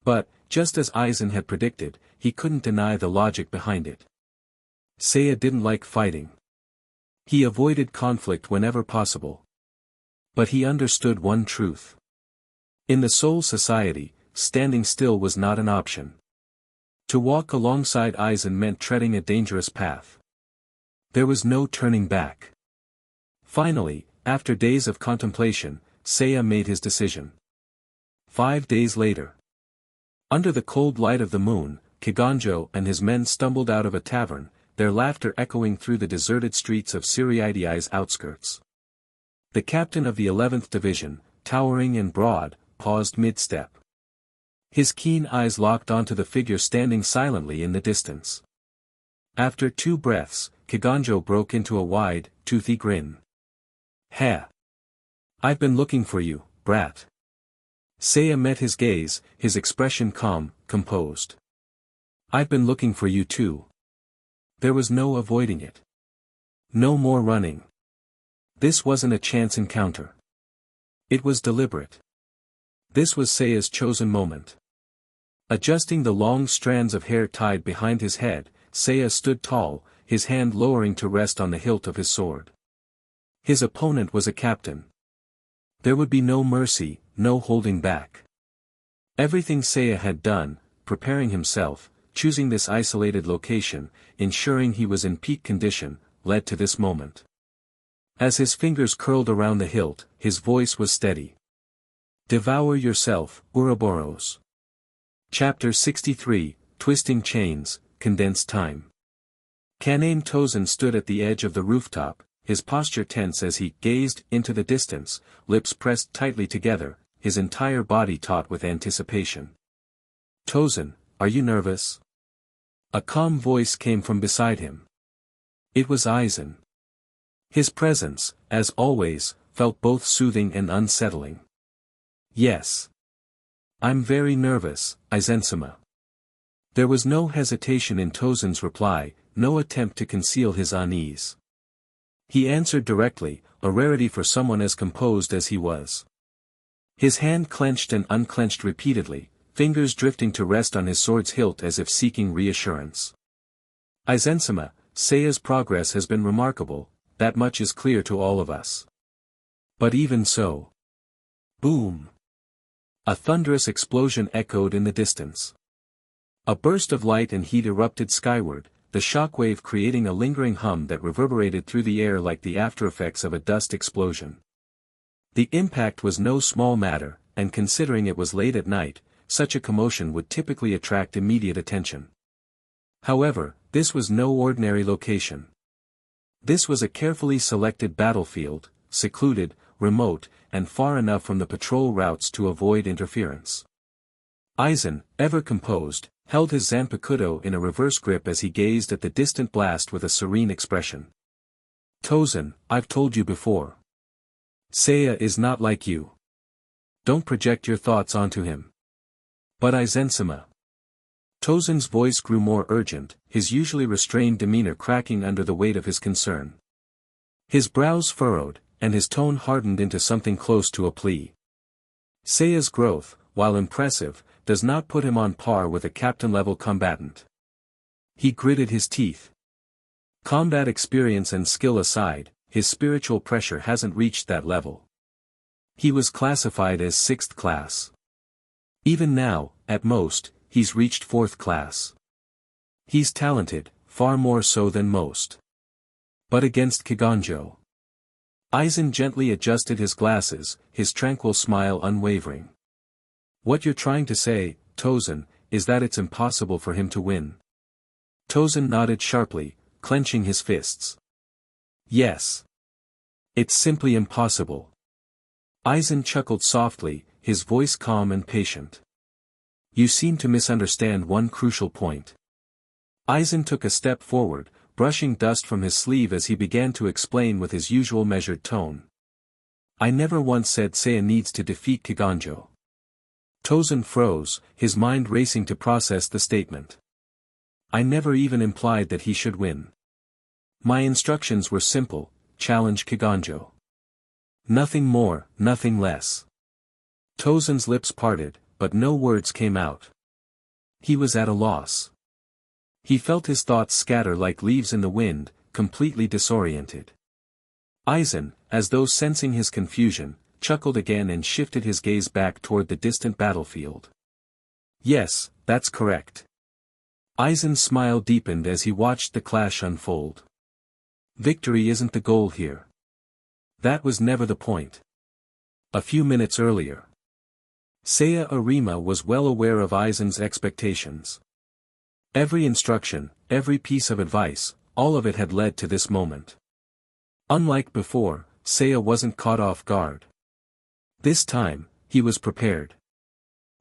But, just as Aizen had predicted, he couldn't deny the logic behind it. Seiya didn't like fighting. He avoided conflict whenever possible. But he understood one truth. In the Soul Society, standing still was not an option. To walk alongside Aizen meant treading a dangerous path. There was no turning back. Finally, after days of contemplation, Seiya made his decision. 5 days later. Under the cold light of the moon, Kiganjo and his men stumbled out of a tavern, their laughter echoing through the deserted streets of Siriaidi's outskirts. The captain of the 11th Division, towering and broad, paused mid-step. His keen eyes locked onto the figure standing silently in the distance. After 2 breaths, Kiganjo broke into a wide, toothy grin. "Heh. I've been looking for you, brat." Seiya met his gaze, his expression calm, composed. "I've been looking for you too." There was no avoiding it. No more running. This wasn't a chance encounter. It was deliberate. This was Seiya's chosen moment. Adjusting the long strands of hair tied behind his head, Seiya stood tall, his hand lowering to rest on the hilt of his sword. His opponent was a captain. There would be no mercy, no holding back. Everything Seiya had done, preparing himself, choosing this isolated location, ensuring he was in peak condition, led to this moment. As his fingers curled around the hilt, his voice was steady. Devour yourself, Ouroboros. Chapter 63, Twisting Chains, Condensed Time. Kaname Tosen stood at the edge of the rooftop, his posture tense as he gazed into the distance, lips pressed tightly together, his entire body taut with anticipation. Tosen, are you nervous? A calm voice came from beside him. It was Aizen. His presence, as always, felt both soothing and unsettling. Yes. I'm very nervous, Aizen-sama. There was no hesitation in Tosen's reply, no attempt to conceal his unease. He answered directly, a rarity for someone as composed as he was. His hand clenched and unclenched repeatedly, fingers drifting to rest on his sword's hilt as if seeking reassurance. Aizen-sama, Seiya's progress has been remarkable, that much is clear to all of us. But even so. Boom! A thunderous explosion echoed in the distance. A burst of light and heat erupted skyward, the shockwave creating a lingering hum that reverberated through the air like the aftereffects of a dust explosion. The impact was no small matter, and considering it was late at night, such a commotion would typically attract immediate attention. However, this was no ordinary location. This was a carefully selected battlefield, secluded, remote, and far enough from the patrol routes to avoid interference. Aizen, ever composed, held his Zanpakuto in a reverse grip as he gazed at the distant blast with a serene expression. Tosen, I've told you before. Seiya is not like you. Don't project your thoughts onto him. But Aizen-sama. Tosen's voice grew more urgent, his usually restrained demeanor cracking under the weight of his concern. His brows furrowed, and his tone hardened into something close to a plea. Seiya's growth, while impressive, does not put him on par with a captain-level combatant. He gritted his teeth. Combat experience and skill aside, his spiritual pressure hasn't reached that level. He was classified as 6th class. Even now, at most, he's reached 4th class. He's talented, far more so than most. But against Kiganjo. Aizen gently adjusted his glasses, his tranquil smile unwavering. What you're trying to say, Tosen, is that it's impossible for him to win. Tosen nodded sharply, clenching his fists. Yes. It's simply impossible. Aizen chuckled softly, his voice calm and patient. You seem to misunderstand one crucial point. Aizen took a step forward, brushing dust from his sleeve as he began to explain with his usual measured tone. I never once said Seiya needs to defeat Kiganjo. Tosen froze, his mind racing to process the statement. I never even implied that he should win. My instructions were simple, challenge Kiganjo. Nothing more, nothing less. Tosen's lips parted, but no words came out. He was at a loss. He felt his thoughts scatter like leaves in the wind, completely disoriented. Aizen, as though sensing his confusion, chuckled again and shifted his gaze back toward the distant battlefield. Yes, that's correct. Aizen's smile deepened as he watched the clash unfold. Victory isn't the goal here. That was never the point. A few minutes earlier. Seiya Arima was well aware of Aizen's expectations. Every instruction, every piece of advice, all of it had led to this moment. Unlike before, Seiya wasn't caught off guard. This time, he was prepared.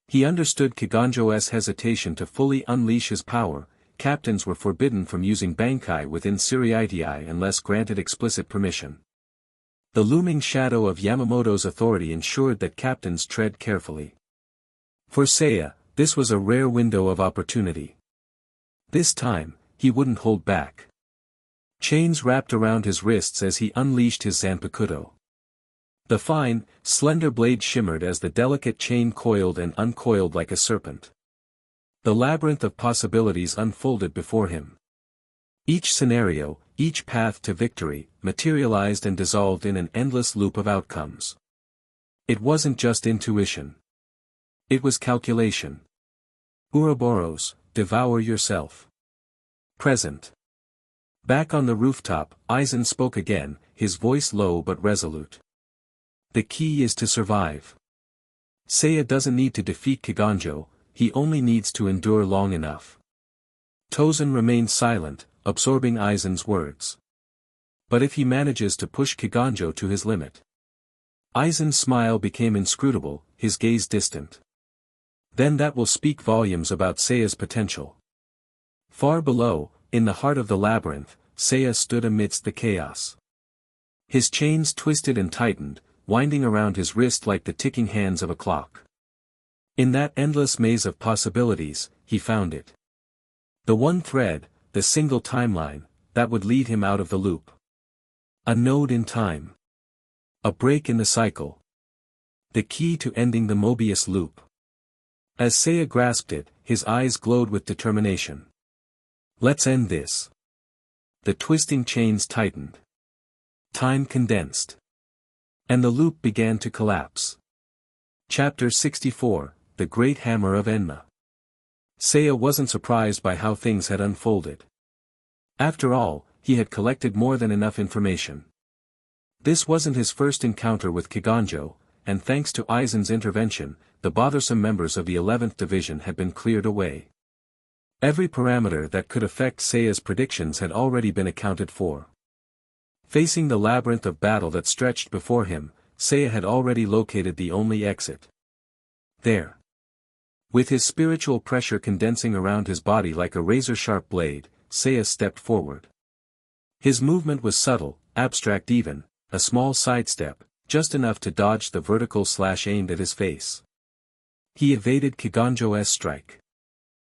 He understood Kiganjo's hesitation to fully unleash his power. Captains were forbidden from using Bankai within Siriitii unless granted explicit permission. The looming shadow of Yamamoto's authority ensured that captains tread carefully. For Seiya, this was a rare window of opportunity. This time, he wouldn't hold back. Chains wrapped around his wrists as he unleashed his Zanpakuto. The fine, slender blade shimmered as the delicate chain coiled and uncoiled like a serpent. The labyrinth of possibilities unfolded before him. Each scenario, each path to victory, materialized and dissolved in an endless loop of outcomes. It wasn't just intuition. It was calculation. Ouroboros, devour yourself. Present. Back on the rooftop, Aizen spoke again, his voice low but resolute. The key is to survive. Seiya doesn't need to defeat Kiganjo, he only needs to endure long enough. Tosen remained silent, absorbing Aizen's words. But if he manages to push Kiganjo to his limit. Aizen's smile became inscrutable, his gaze distant. Then that will speak volumes about Seiya's potential. Far below, in the heart of the labyrinth, Seiya stood amidst the chaos. His chains twisted and tightened, winding around his wrist like the ticking hands of a clock. In that endless maze of possibilities, he found it. The one thread, the single timeline, that would lead him out of the loop. A node in time. A break in the cycle. The key to ending the Mobius loop. As Seiya grasped it, his eyes glowed with determination. Let's end this. The twisting chains tightened. Time condensed. And the loop began to collapse. Chapter 64, The Great Hammer of Enma. Seiya wasn't surprised by how things had unfolded. After all, he had collected more than enough information. This wasn't his first encounter with Kiganjo, and thanks to Aizen's intervention, the bothersome members of the 11th Division had been cleared away. Every parameter that could affect Seiya's predictions had already been accounted for. Facing the labyrinth of battle that stretched before him, Seiya had already located the only exit. There. With his spiritual pressure condensing around his body like a razor-sharp blade, Seiya stepped forward. His movement was subtle, abstract even, a small sidestep, just enough to dodge the vertical slash aimed at his face. He evaded Kiganjo's strike.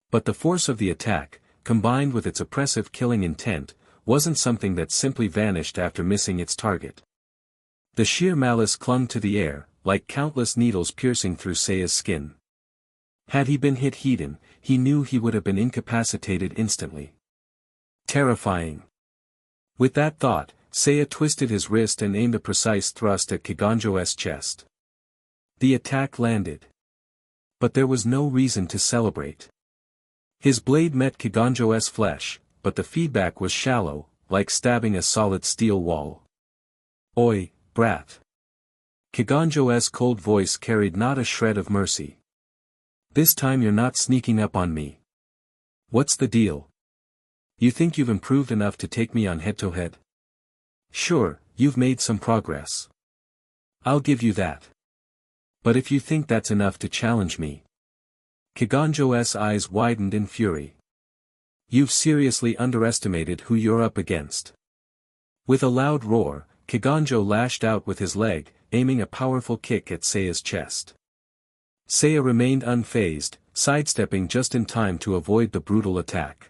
But the force of the attack, combined with its oppressive killing intent, wasn't something that simply vanished after missing its target. The sheer malice clung to the air, like countless needles piercing through Seiya's skin. Had he been hit head-on, he knew he would have been incapacitated instantly. Terrifying. With that thought, Seiya twisted his wrist and aimed a precise thrust at Kiganjo's chest. The attack landed. But there was no reason to celebrate. His blade met Kiganjo's flesh, but the feedback was shallow, like stabbing a solid steel wall. Oi, brat. Kiganjo's cold voice carried not a shred of mercy. This time you're not sneaking up on me. What's the deal? You think you've improved enough to take me on head-to-head? Sure, you've made some progress. I'll give you that. But if you think that's enough to challenge me. Kiganjo's eyes widened in fury. You've seriously underestimated who you're up against. With a loud roar, Kiganjo lashed out with his leg, aiming a powerful kick at Seiya's chest. Seiya remained unfazed, sidestepping just in time to avoid the brutal attack.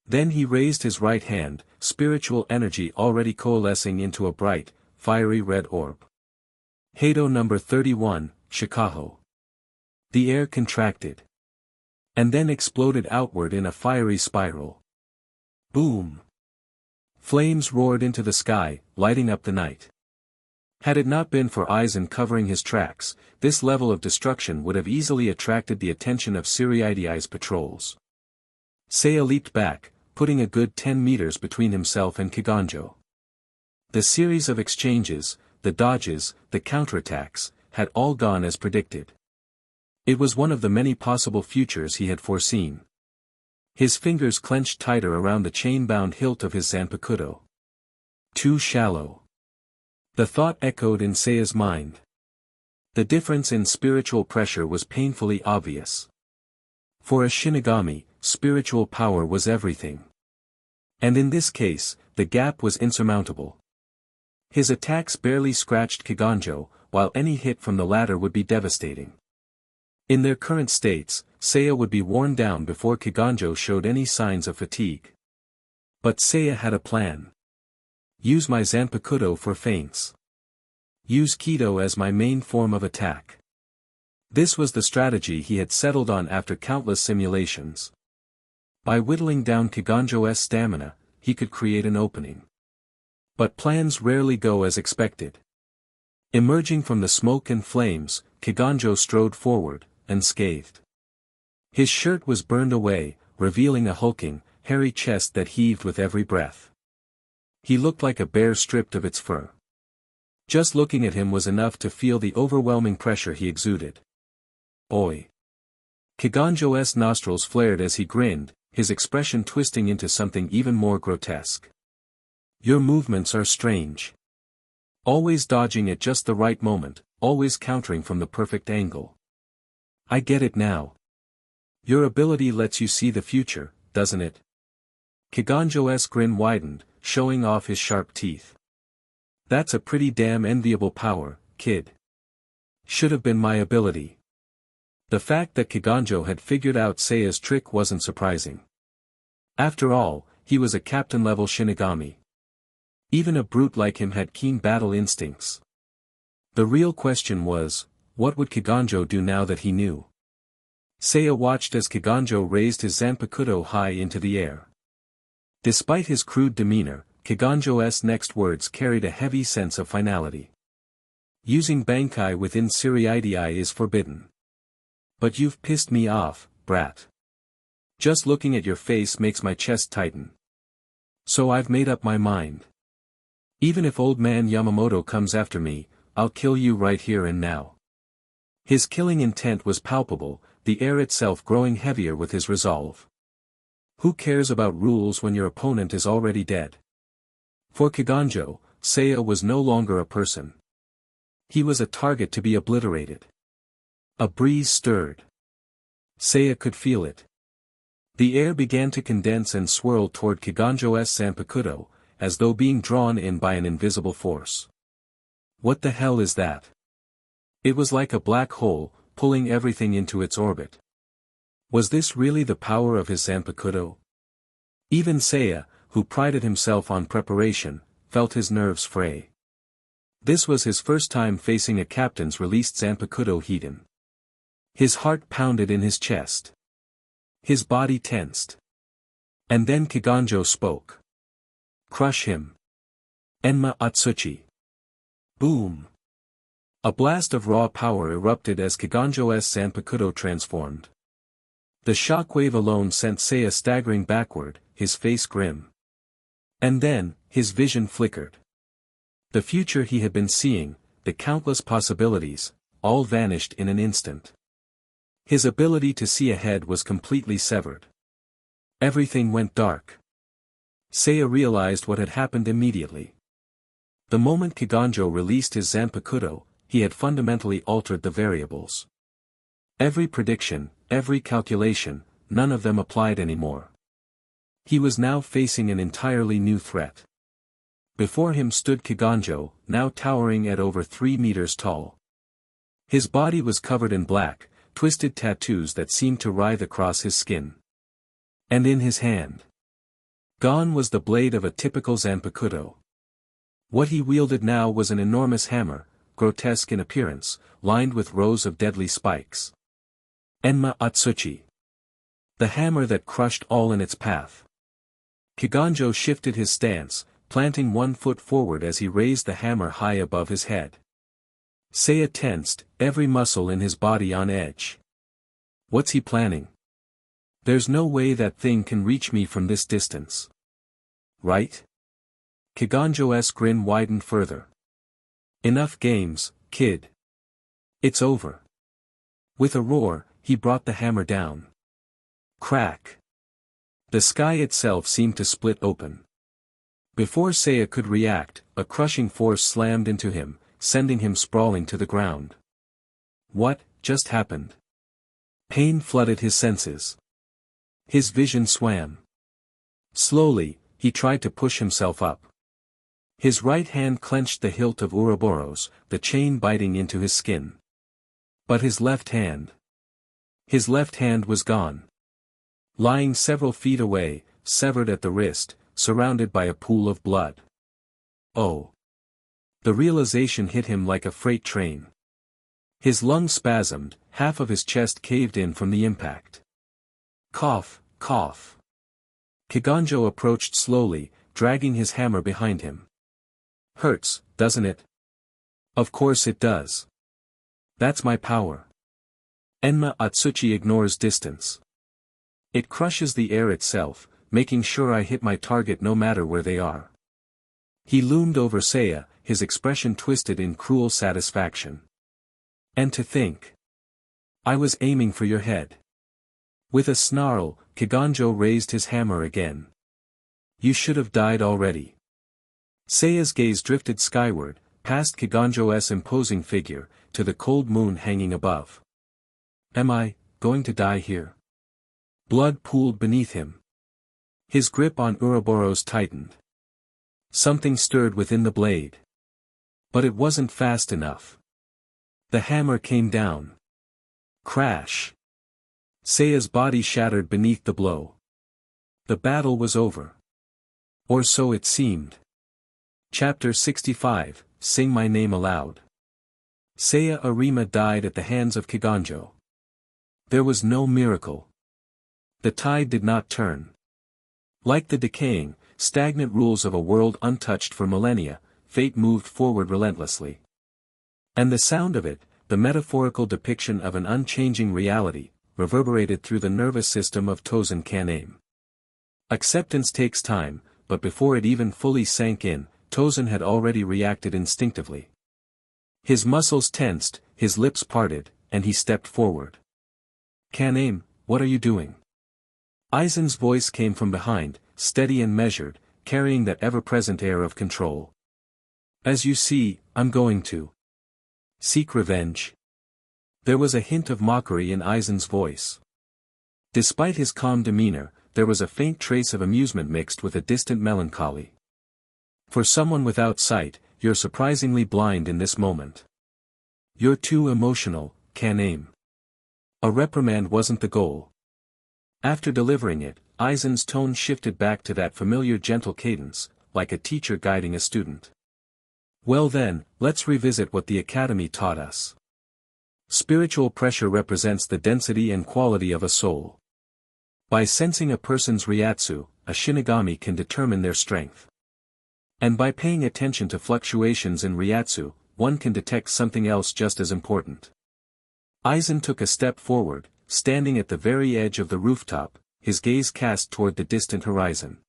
Then he raised his right hand, spiritual energy already coalescing into a bright, fiery red orb. Heido number 31, Shikaho. The air contracted. And then exploded outward in a fiery spiral. Boom! Flames roared into the sky, lighting up the night. Had it not been for Aizen covering his tracks, this level of destruction would have easily attracted the attention of Suriidi's patrols. Seiya leaped back, putting a good 10 meters between himself and Kiganjo. The series of exchanges, the dodges, the counterattacks, had all gone as predicted. It was one of the many possible futures he had foreseen. His fingers clenched tighter around the chain-bound hilt of his Zanpakuto. Too shallow. The thought echoed in Seiya's mind. The difference in spiritual pressure was painfully obvious. For a Shinigami, spiritual power was everything. And in this case, the gap was insurmountable. His attacks barely scratched Kiganjo, while any hit from the latter would be devastating. In their current states, Seiya would be worn down before Kiganjo showed any signs of fatigue. But Seiya had a plan. Use my Zanpakuto for feints. Use Kido as my main form of attack. This was the strategy he had settled on after countless simulations. By whittling down Kiganjo's stamina, he could create an opening. But plans rarely go as expected. Emerging from the smoke and flames, Kiganjo strode forward, unscathed. His shirt was burned away, revealing a hulking, hairy chest that heaved with every breath. He looked like a bear stripped of its fur. Just looking at him was enough to feel the overwhelming pressure he exuded. Oi! Kiganjo's nostrils flared as he grinned, his expression twisting into something even more grotesque. Your movements are strange. Always dodging at just the right moment, always countering from the perfect angle. I get it now. Your ability lets you see the future, doesn't it? Kiganjo's grin widened, showing off his sharp teeth. That's a pretty damn enviable power, kid. Should have been my ability. The fact that Kiganjo had figured out Seiya's trick wasn't surprising. After all, he was a captain-level Shinigami. Even a brute like him had keen battle instincts. The real question was, what would Kiganjo do now that he knew? Seiya watched as Kiganjo raised his Zanpakuto high into the air. Despite his crude demeanor, Kiganjo's next words carried a heavy sense of finality. Using Bankai within Siriidii is forbidden. But you've pissed me off, brat. Just looking at your face makes my chest tighten. So I've made up my mind. Even if old man Yamamoto comes after me, I'll kill you right here and now. His killing intent was palpable, the air itself growing heavier with his resolve. Who cares about rules when your opponent is already dead? For Kiganjo, Seiya was no longer a person. He was a target to be obliterated. A breeze stirred. Seiya could feel it. The air began to condense and swirl toward Kiganjo's Zanpakuto, as though being drawn in by an invisible force. What the hell is that? It was like a black hole, pulling everything into its orbit. Was this really the power of his Zanpakuto? Even Seiya, who prided himself on preparation, felt his nerves fray. This was his first time facing a captain's released Zanpakuto Hiden. His heart pounded in his chest. His body tensed. And then Kiganjo spoke. Crush him. Enma Atsuchi. Boom. A blast of raw power erupted as Kiganjo's Zanpakuto transformed. The shockwave alone sent Seiya staggering backward, his face grim. And then, his vision flickered. The future he had been seeing, the countless possibilities, all vanished in an instant. His ability to see ahead was completely severed. Everything went dark. Seiya realized what had happened immediately. The moment Kiganjo released his Zanpakuto, he had fundamentally altered the variables. Every prediction, every calculation, none of them applied anymore. He was now facing an entirely new threat. Before him stood Kiganjo, now towering at over 3 meters tall. His body was covered in black, twisted tattoos that seemed to writhe across his skin. And in his hand, gone was the blade of a typical Zanpakuto. What he wielded now was an enormous hammer, grotesque in appearance, lined with rows of deadly spikes. Enma Atsuchi. The hammer that crushed all in its path. Kiganjo shifted his stance, planting one foot forward as he raised the hammer high above his head. Seiya tensed, every muscle in his body on edge. What's he planning? There's no way that thing can reach me from this distance. Right? Kiganjo's grin widened further. Enough games, kid. It's over. With a roar, he brought the hammer down. Crack. The sky itself seemed to split open. Before Seiya could react, a crushing force slammed into him, sending him sprawling to the ground. What just happened? Pain flooded his senses. His vision swam. Slowly, he tried to push himself up. His right hand clenched the hilt of Ouroboros, the chain biting into his skin. But his left hand was gone. Lying several feet away, severed at the wrist, surrounded by a pool of blood. Oh! The realization hit him like a freight train. His lungs spasmed, half of his chest caved in from the impact. Cough, cough. Kiganjo approached slowly, dragging his hammer behind him. Hurts, doesn't it? Of course it does. That's my power. Enma Atsuchi ignores distance. It crushes the air itself, making sure I hit my target no matter where they are. He loomed over Seiya, his expression twisted in cruel satisfaction. And to think. I was aiming for your head. With a snarl, Kiganjo raised his hammer again. You should have died already. Seiya's gaze drifted skyward, past Kiganjo's imposing figure, to the cold moon hanging above. Am I going to die here? Blood pooled beneath him. His grip on Ouroboros tightened. Something stirred within the blade. But it wasn't fast enough. The hammer came down. Crash. Seiya's body shattered beneath the blow. The battle was over. Or so it seemed. Chapter 65, Sing My Name Aloud. Seiya Arima died at the hands of Kiganjo. There was no miracle. The tide did not turn. Like the decaying, stagnant rules of a world untouched for millennia, fate moved forward relentlessly. And the sound of it, the metaphorical depiction of an unchanging reality, reverberated through the nervous system of Tosen and Aizen. Acceptance takes time, but before it even fully sank in, Tosen had already reacted instinctively. His muscles tensed, his lips parted, and he stepped forward. Aizen, what are you doing? Aizen's voice came from behind, steady and measured, carrying that ever-present air of control. As you see, I'm going to seek revenge. There was a hint of mockery in Aizen's voice. Despite his calm demeanor, there was a faint trace of amusement mixed with a distant melancholy. For someone without sight, you're surprisingly blind in this moment. You're too emotional, Aizen. A reprimand wasn't the goal. After delivering it, Aizen's tone shifted back to that familiar gentle cadence, like a teacher guiding a student. Well then, let's revisit what the academy taught us. Spiritual pressure represents the density and quality of a soul. By sensing a person's ryatsu, a Shinigami can determine their strength. And by paying attention to fluctuations in ryatsu, one can detect something else just as important. Aizen took a step forward, standing at the very edge of the rooftop, his gaze cast toward the distant horizon.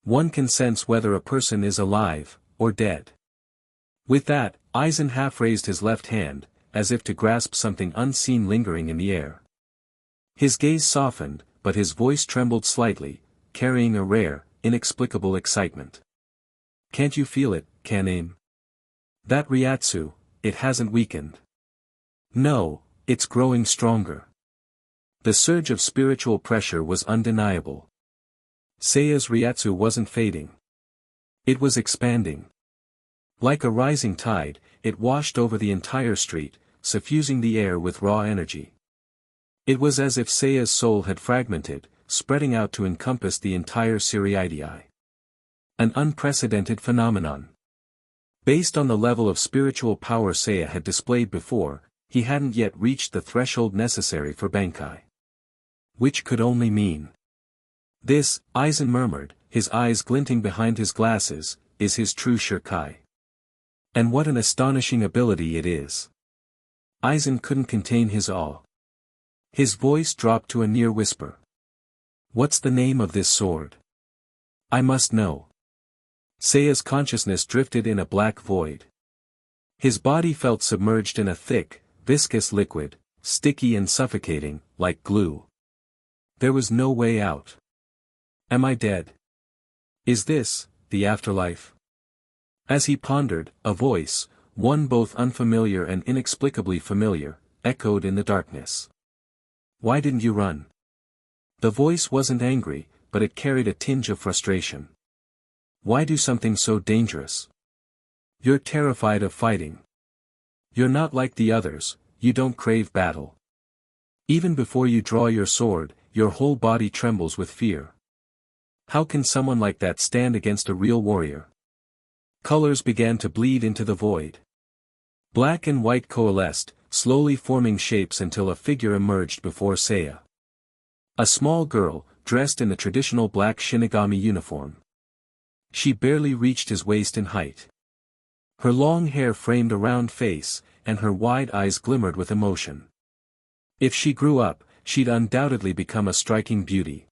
One can sense whether a person is alive, or dead. With that, Aizen half raised his left hand, as if to grasp something unseen lingering in the air. His gaze softened, but his voice trembled slightly, carrying a rare, inexplicable excitement. Can't you feel it, Aizen? That ryatsu, it hasn't weakened. No, it's growing stronger. The surge of spiritual pressure was undeniable. Seiya's ryatsu wasn't fading. It was expanding. Like a rising tide, it washed over the entire street, suffusing the air with raw energy. It was as if Seiya's soul had fragmented, spreading out to encompass the entire Siriidii. An unprecedented phenomenon. Based on the level of spiritual power Seiya had displayed before, he hadn't yet reached the threshold necessary for Bankai. Which could only mean. This, Aizen murmured, his eyes glinting behind his glasses, is his true Shirkai. And what an astonishing ability it is. Aizen couldn't contain his awe. His voice dropped to a near whisper. What's the name of this sword? I must know. Seiya's consciousness drifted in a black void. His body felt submerged in a thick, viscous liquid, sticky and suffocating, like glue. There was no way out. Am I dead? Is this, the afterlife? As he pondered, a voice, one both unfamiliar and inexplicably familiar, echoed in the darkness. Why didn't you run? The voice wasn't angry, but it carried a tinge of frustration. Why do something so dangerous? You're terrified of fighting. You're not like the others, you don't crave battle. Even before you draw your sword, your whole body trembles with fear. How can someone like that stand against a real warrior? Colors began to bleed into the void. Black and white coalesced, slowly forming shapes until a figure emerged before Seiya. A small girl, dressed in the traditional black Shinigami uniform. She barely reached his waist in height. Her long hair framed a round face, and her wide eyes glimmered with emotion. If she grew up, she'd undoubtedly become a striking beauty.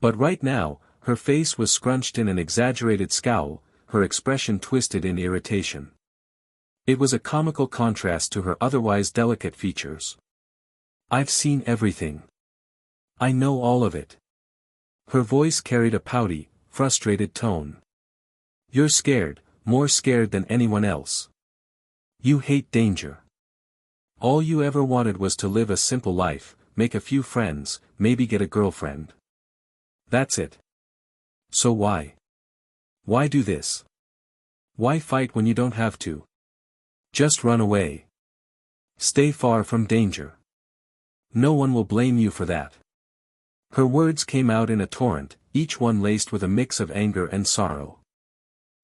But right now, her face was scrunched in an exaggerated scowl, her expression twisted in irritation. It was a comical contrast to her otherwise delicate features. "I've seen everything. I know all of it." Her voice carried a pouty, frustrated tone. "You're scared, more scared than anyone else. You hate danger. All you ever wanted was to live a simple life, make a few friends, maybe get a girlfriend. That's it. So why? Why do this? Why fight when you don't have to? Just run away. Stay far from danger. No one will blame you for that." Her words came out in a torrent, each one laced with a mix of anger and sorrow.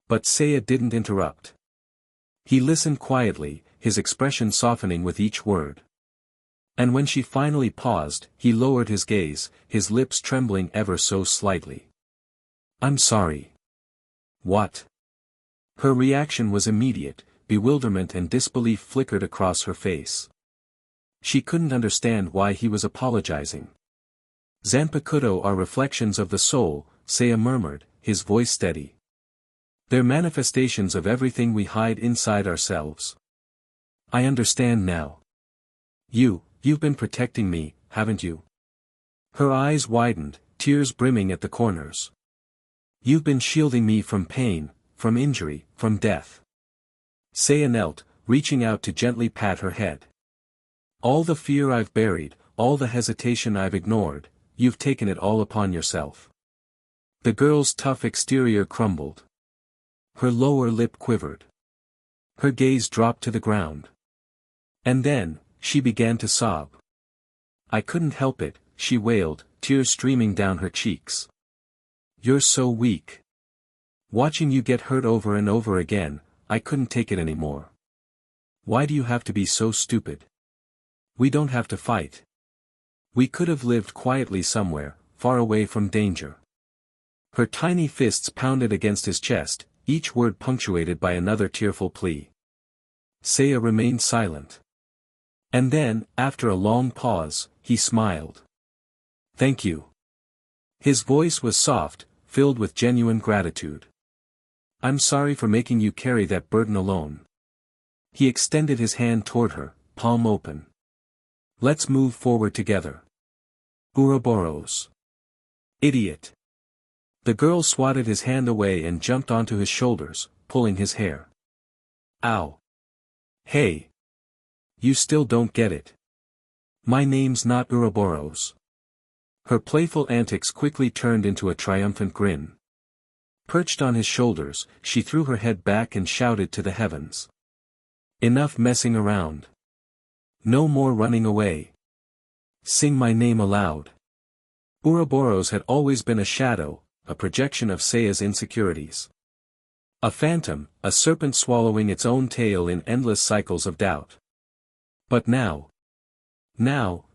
But Seiya didn't interrupt. He listened quietly, his expression softening with each word. And when she finally paused, he lowered his gaze, his lips trembling ever so slightly. "I'm sorry." "What?" Her reaction was immediate, bewilderment and disbelief flickered across her face. She couldn't understand why he was apologizing. "Zanpakuto are reflections of the soul," Seiya murmured, his voice steady. "They're manifestations of everything we hide inside ourselves. I understand now. You've been protecting me, haven't you?" Her eyes widened, tears brimming at the corners. "You've been shielding me from pain, from injury, from death." Seiya knelt, reaching out to gently pat her head. "All the fear I've buried, all the hesitation I've ignored, you've taken it all upon yourself." The girl's tough exterior crumbled. Her lower lip quivered. Her gaze dropped to the ground. And then, she began to sob. "I couldn't help it," she wailed, tears streaming down her cheeks. "You're so weak. Watching you get hurt over and over again, I couldn't take it anymore. Why do you have to be so stupid? We don't have to fight. We could have lived quietly somewhere, far away from danger." Her tiny fists pounded against his chest, each word punctuated by another tearful plea. Seiya remained silent. And then, after a long pause, he smiled. "Thank you." His voice was soft, filled with genuine gratitude. "I'm sorry for making you carry that burden alone." He extended his hand toward her, palm open. "Let's move forward together." "Ouroboros. Idiot." The girl swatted his hand away and jumped onto his shoulders, pulling his hair. "Ow. Hey. You still don't get it. My name's not Ouroboros." Her playful antics quickly turned into a triumphant grin. Perched on his shoulders, she threw her head back and shouted to the heavens. "Enough messing around. No more running away. Sing my name aloud." Ouroboros had always been a shadow, a projection of Seiya's insecurities. A phantom, a serpent swallowing its own tail in endless cycles of doubt. But now,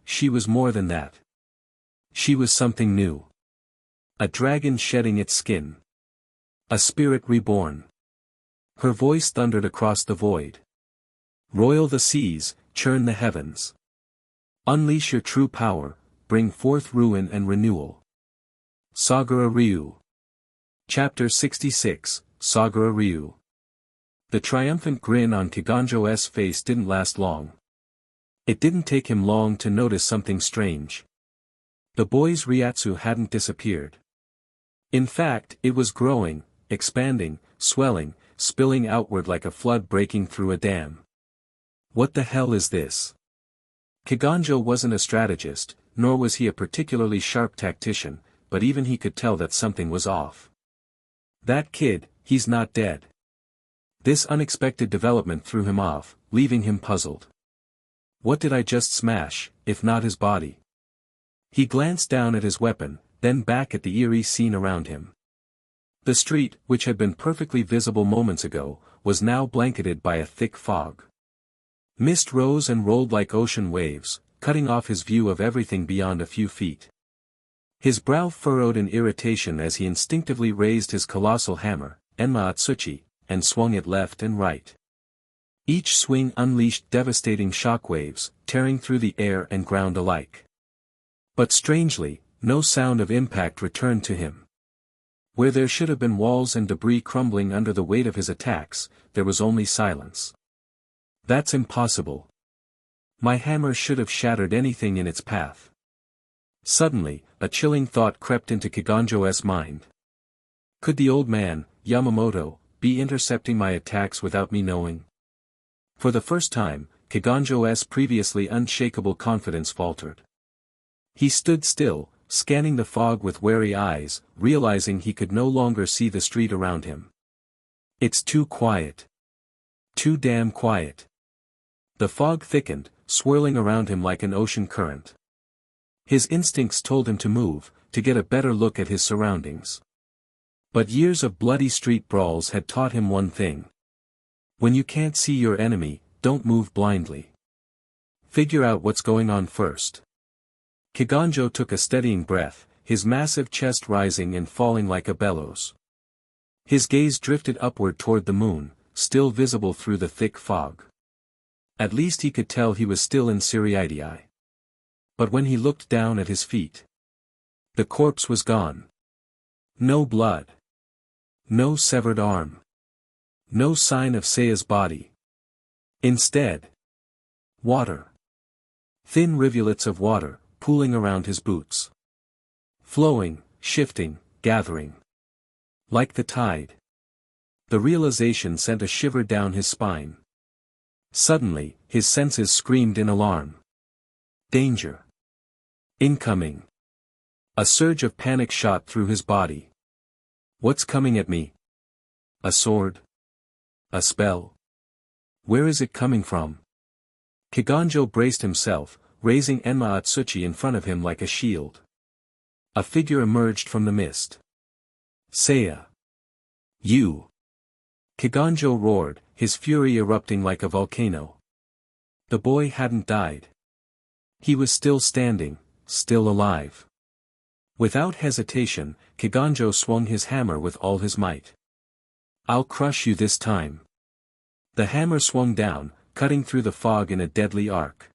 she was more than that. She was something new. A dragon shedding its skin. A spirit reborn. Her voice thundered across the void. "Roil the seas, churn the heavens. Unleash your true power, bring forth ruin and renewal." Sagara Ryu. Chapter 66, Sagara Ryu. The triumphant grin on Kiganjo's face didn't last long. It didn't take him long to notice something strange. The boy's Ryatsu hadn't disappeared. In fact, it was growing, expanding, swelling, spilling outward like a flood breaking through a dam. What the hell is this? Kiganjo wasn't a strategist, nor was he a particularly sharp tactician, but even he could tell that something was off. That kid, he's not dead. This unexpected development threw him off, leaving him puzzled. What did I just smash, if not his body? He glanced down at his weapon, then back at the eerie scene around him. The street, which had been perfectly visible moments ago, was now blanketed by a thick fog. Mist rose and rolled like ocean waves, cutting off his view of everything beyond a few feet. His brow furrowed in irritation as he instinctively raised his colossal hammer, Enma Atsuchi, and swung it left and right. Each swing unleashed devastating shockwaves, tearing through the air and ground alike. But strangely, no sound of impact returned to him. Where there should have been walls and debris crumbling under the weight of his attacks, there was only silence. That's impossible. My hammer should have shattered anything in its path. Suddenly, a chilling thought crept into Kiganjo's mind. Could the old man, Yamamoto, be intercepting my attacks without me knowing? For the first time, Kiganjo's previously unshakable confidence faltered. He stood still, scanning the fog with wary eyes, realizing he could no longer see the street around him. It's too quiet. Too damn quiet. The fog thickened, swirling around him like an ocean current. His instincts told him to move, to get a better look at his surroundings. But years of bloody street brawls had taught him one thing. When you can't see your enemy, don't move blindly. Figure out what's going on first. Kiganjo took a steadying breath, his massive chest rising and falling like a bellows. His gaze drifted upward toward the moon, still visible through the thick fog. At least he could tell he was still in Siriidii. But when he looked down at his feet, the corpse was gone. No blood. No severed arm. No sign of Seiya's body. Instead, water. Thin rivulets of water, pooling around his boots. Flowing, shifting, gathering. Like the tide. The realization sent a shiver down his spine. Suddenly, his senses screamed in alarm. Danger. Incoming. A surge of panic shot through his body. What's coming at me? A sword? A spell? Where is it coming from? Kiganjo braced himself, raising Enma Atsuchi in front of him like a shield. A figure emerged from the mist. Seiya. You. Kiganjo roared, his fury erupting like a volcano. The boy hadn't died. He was still standing, still alive. Without hesitation, Kiganjo swung his hammer with all his might. I'll crush you this time. The hammer swung down, cutting through the fog in a deadly arc.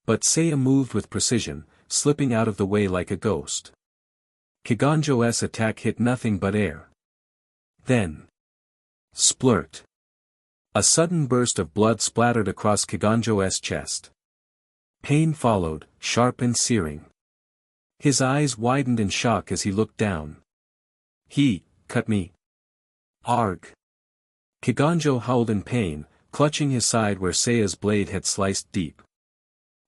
But Seiya moved with precision, slipping out of the way like a ghost. Kiganjo's attack hit nothing but air. Then. Splurt. A sudden burst of blood splattered across Kiganjo's chest. Pain followed, sharp and searing. His eyes widened in shock as he looked down. He cut me. Arg. Kiganjo howled in pain, clutching his side where Seiya's blade had sliced deep.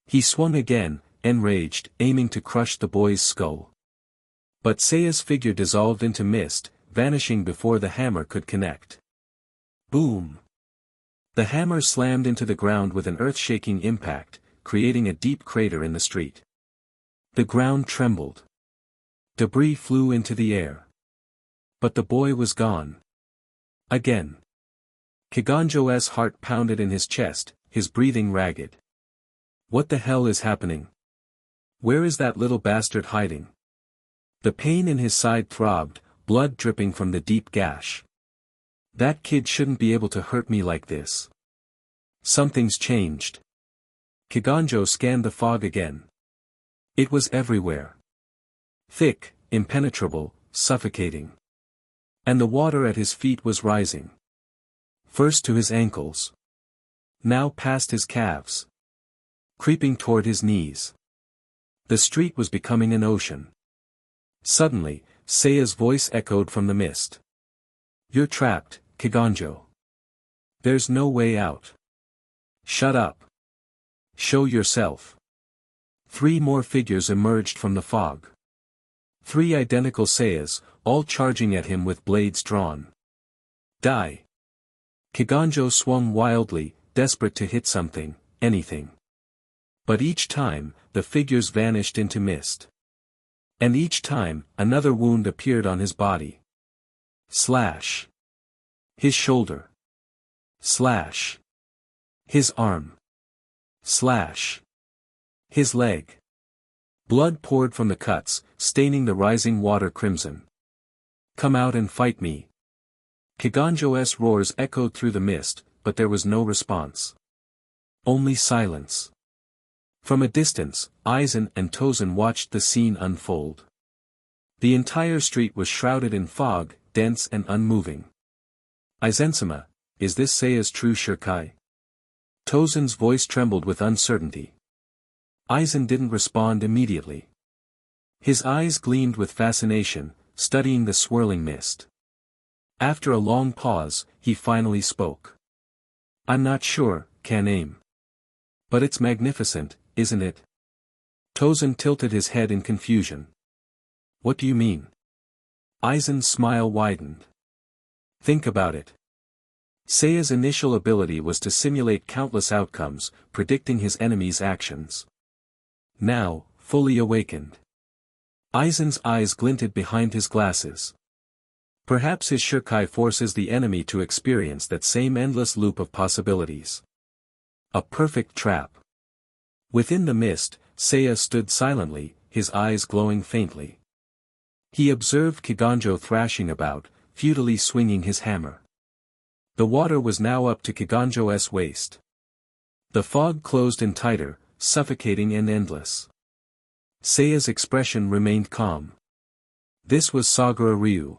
He swung again, enraged, aiming to crush the boy's skull. But Seiya's figure dissolved into mist, vanishing before the hammer could connect. Boom! The hammer slammed into the ground with an earth-shaking impact, creating a deep crater in the street. The ground trembled. Debris flew into the air. But the boy was gone. Again. Kiganjo's heart pounded in his chest, his breathing ragged. What the hell is happening? Where is that little bastard hiding? The pain in his side throbbed, blood dripping from the deep gash. That kid shouldn't be able to hurt me like this. Something's changed. Kiganjo scanned the fog again. It was everywhere. Thick, impenetrable, suffocating. And the water at his feet was rising. First to his ankles. Now past his calves. Creeping toward his knees. The street was becoming an ocean. Suddenly, Seiya's voice echoed from the mist. You're trapped, Kiganjo. There's no way out. Shut up. Show yourself. 3 more figures emerged from the fog. 3 identical Seiyas, all charging at him with blades drawn. Die. Kiganjo swung wildly, desperate to hit something, anything. But each time, the figures vanished into mist. And each time, another wound appeared on his body. Slash. His shoulder. Slash. His arm. Slash. His leg. Blood poured from the cuts, staining the rising water crimson. Come out and fight me. Kiganjo's roars echoed through the mist, but there was no response. Only silence. From a distance, Aizen and Tosen watched the scene unfold. The entire street was shrouded in fog, dense and unmoving. Aizen-sama, is this Seiya's true Shirkai? Tosen's voice trembled with uncertainty. Aizen didn't respond immediately. His eyes gleamed with fascination, studying the swirling mist. After a long pause, he finally spoke. I'm not sure, Kaname. But it's magnificent, isn't it? Tosen tilted his head in confusion. What do you mean? Aizen's smile widened. Think about it. Seiya's initial ability was to simulate countless outcomes, predicting his enemy's actions. Now, fully awakened. Aizen's eyes glinted behind his glasses. Perhaps his Shirkai forces the enemy to experience that same endless loop of possibilities. A perfect trap. Within the mist, Seiya stood silently, his eyes glowing faintly. He observed Kiganjo thrashing about, futilely swinging his hammer. The water was now up to Kiganjo's waist. The fog closed in tighter, suffocating and endless. Seiya's expression remained calm. This was Sagura Ryu.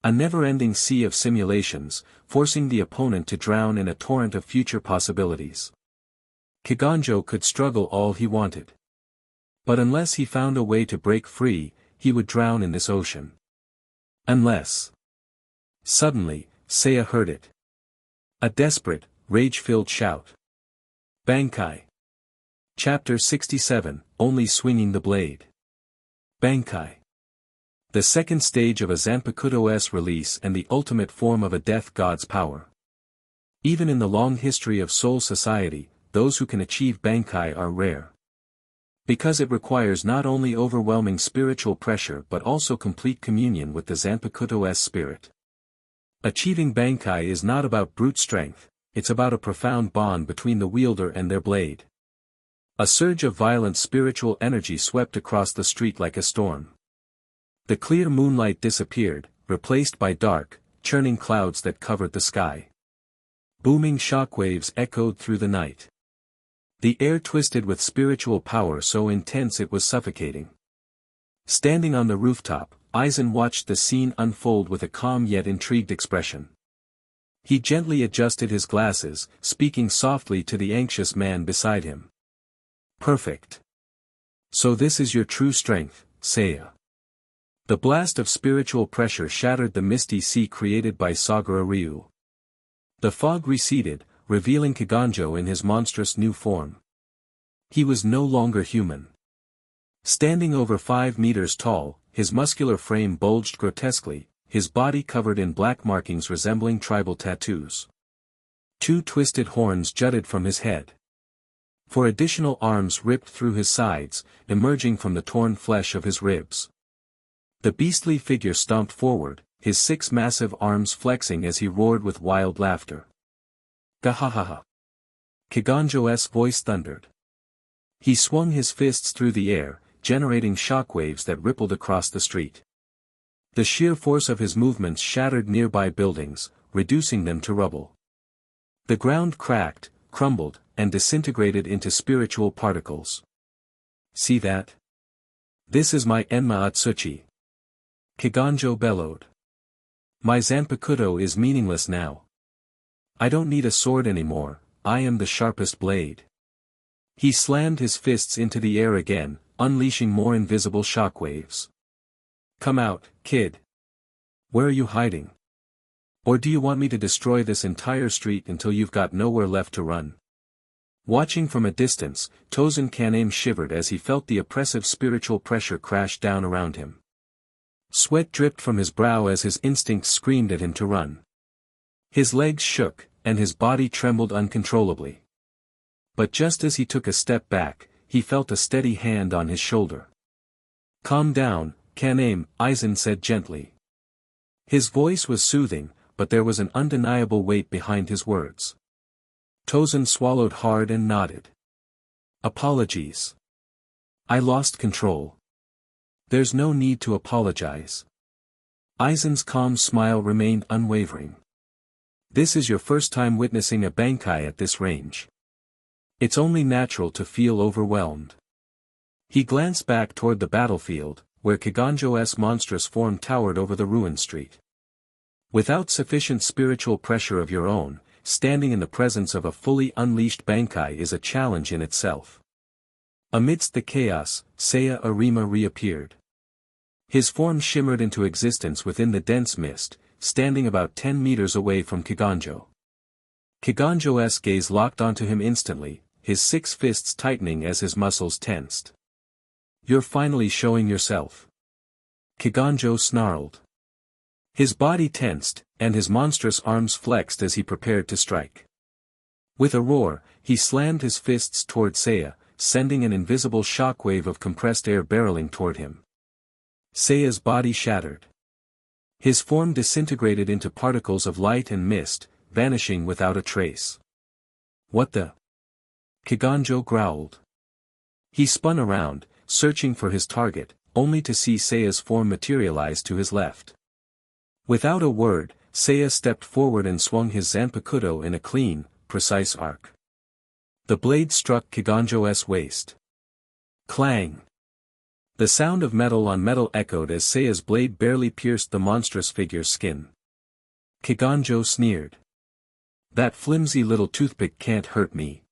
A never-ending sea of simulations, forcing the opponent to drown in a torrent of future possibilities. Kiganjo could struggle all he wanted. But unless he found a way to break free, he would drown in this ocean. Unless. Suddenly, Seiya heard it. A desperate, rage-filled shout. Bankai. Chapter 67, Only Swinging the Blade. Bankai. The second stage of a Zanpakuto's release and the ultimate form of a death god's power. Even in the long history of Soul Society, those who can achieve Bankai are rare. Because it requires not only overwhelming spiritual pressure but also complete communion with the Zanpakuto's spirit. Achieving Bankai is not about brute strength, it's about a profound bond between the wielder and their blade. A surge of violent spiritual energy swept across the street like a storm. The clear moonlight disappeared, replaced by dark, churning clouds that covered the sky. Booming shockwaves echoed through the night. The air twisted with spiritual power so intense it was suffocating. Standing on the rooftop, Aizen watched the scene unfold with a calm yet intrigued expression. He gently adjusted his glasses, speaking softly to the anxious man beside him. Perfect. So this is your true strength, Seiya. The blast of spiritual pressure shattered the misty sea created by Sagura Ryu. The fog receded, revealing Kiganjo in his monstrous new form. He was no longer human. Standing over 5 meters tall, his muscular frame bulged grotesquely, his body covered in black markings resembling tribal tattoos. 2 twisted horns jutted from his head. 4 additional arms ripped through his sides, emerging from the torn flesh of his ribs. The beastly figure stomped forward, his 6 massive arms flexing as he roared with wild laughter. Gahahaha. Kiganjo's voice thundered. He swung his fists through the air, generating shockwaves that rippled across the street. The sheer force of his movements shattered nearby buildings, reducing them to rubble. The ground cracked, crumbled, and disintegrated into spiritual particles. See that? This is my Enma Atsuchi. Kiganjo bellowed. My Zanpakuto is meaningless now. I don't need a sword anymore, I am the sharpest blade. He slammed his fists into the air again, unleashing more invisible shockwaves. Come out, kid. Where are you hiding? Or do you want me to destroy this entire street until you've got nowhere left to run? Watching from a distance, Tosen Kaname shivered as he felt the oppressive spiritual pressure crash down around him. Sweat dripped from his brow as his instincts screamed at him to run. His legs shook, and his body trembled uncontrollably. But just as he took a step back, he felt a steady hand on his shoulder. Calm down, Kaname, Aizen said gently. His voice was soothing, but there was an undeniable weight behind his words. Tosen swallowed hard and nodded. Apologies. I lost control. There's no need to apologize. Aizen's calm smile remained unwavering. This is your first time witnessing a Bankai at this range. It's only natural to feel overwhelmed. He glanced back toward the battlefield, where Kiganjo's monstrous form towered over the ruined street. Without sufficient spiritual pressure of your own, standing in the presence of a fully unleashed Bankai is a challenge in itself. Amidst the chaos, Seiya Arima reappeared. His form shimmered into existence within the dense mist, standing about 10 meters away from Kiganjo. Kiganjo's gaze locked onto him instantly, his 6 fists tightening as his muscles tensed. "You're finally showing yourself." Kiganjo snarled. His body tensed, and his monstrous arms flexed as he prepared to strike. With a roar, he slammed his fists toward Seiya, sending an invisible shockwave of compressed air barreling toward him. Seiya's body shattered. His form disintegrated into particles of light and mist, vanishing without a trace. "What the?" Kiganjo growled. He spun around, searching for his target, only to see Seiya's form materialize to his left. Without a word, Seiya stepped forward and swung his Zanpakuto in a clean, precise arc. The blade struck Kiganjo's waist. Clang! The sound of metal on metal echoed as Seiya's blade barely pierced the monstrous figure's skin. Kiganjo sneered. "That flimsy little toothpick can't hurt me."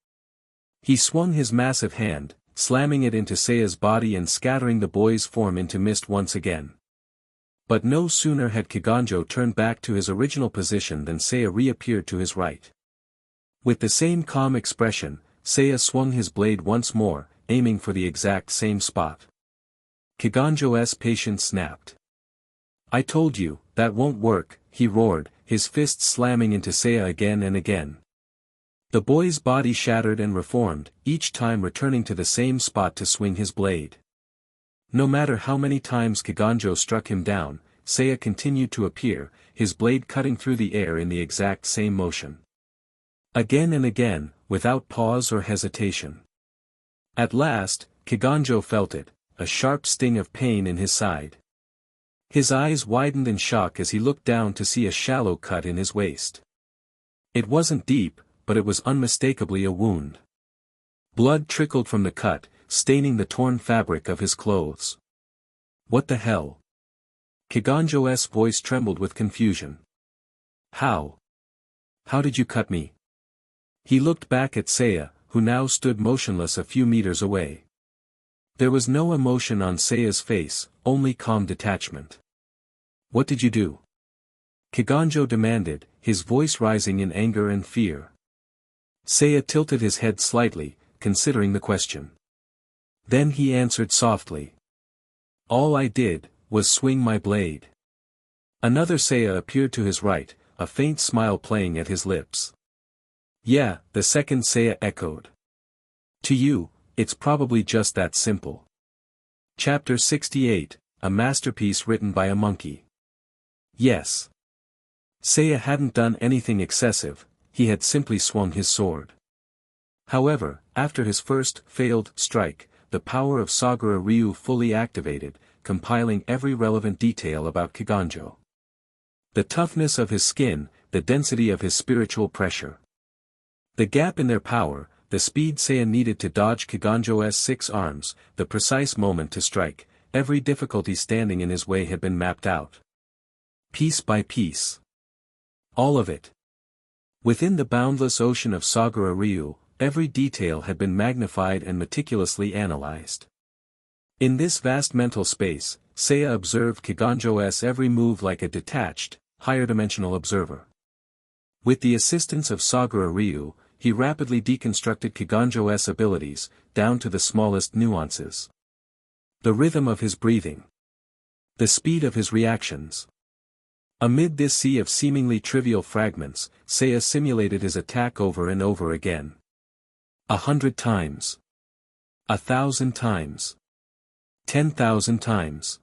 He swung his massive hand, slamming it into Seiya's body and scattering the boy's form into mist once again. But no sooner had Kiganjo turned back to his original position than Seiya reappeared to his right. With the same calm expression, Seiya swung his blade once more, aiming for the exact same spot. Kiganjo's patience snapped. "I told you, that won't work," he roared, his fists slamming into Seiya again and again. The boy's body shattered and reformed, each time returning to the same spot to swing his blade. No matter how many times Kiganjo struck him down, Seiya continued to appear, his blade cutting through the air in the exact same motion. Again and again, without pause or hesitation. At last, Kiganjo felt it, a sharp sting of pain in his side. His eyes widened in shock as he looked down to see a shallow cut in his waist. It wasn't deep, but it was unmistakably a wound. Blood trickled from the cut, staining the torn fabric of his clothes. "What the hell?" Kiganjo's voice trembled with confusion. How did you cut me?" He looked back at Seiya, who now stood motionless a few meters away. There was no emotion on Seiya's face, only calm detachment. "What did you do?" Kiganjo demanded, his voice rising in anger and fear. Seiya tilted his head slightly, considering the question. Then he answered softly. "All I did, was swing my blade." Another Seiya appeared to his right, a faint smile playing at his lips. "Yeah," the second Seiya echoed. "To you, it's probably just that simple." Chapter 68, a masterpiece written by a monkey. Yes. Seiya hadn't done anything excessive, he had simply swung his sword. However, after his first, failed, strike, the power of Sagara Ryu fully activated, compiling every relevant detail about Kiganjo. The toughness of his skin, the density of his spiritual pressure. The gap in their power, the speed Seiya needed to dodge Kiganjo's 6 arms, the precise moment to strike, every difficulty standing in his way had been mapped out. Piece by piece. All of it. Within the boundless ocean of Sagara Ryu, every detail had been magnified and meticulously analyzed. In this vast mental space, Seiya observed Kiganjo's every move like a detached, higher-dimensional observer. With the assistance of Sagara Ryu, he rapidly deconstructed Kiganjo's abilities, down to the smallest nuances. The rhythm of his breathing. The speed of his reactions. Amid this sea of seemingly trivial fragments, Seiya simulated his attack over and over again. 100 times. 1,000 times. 10,000 times.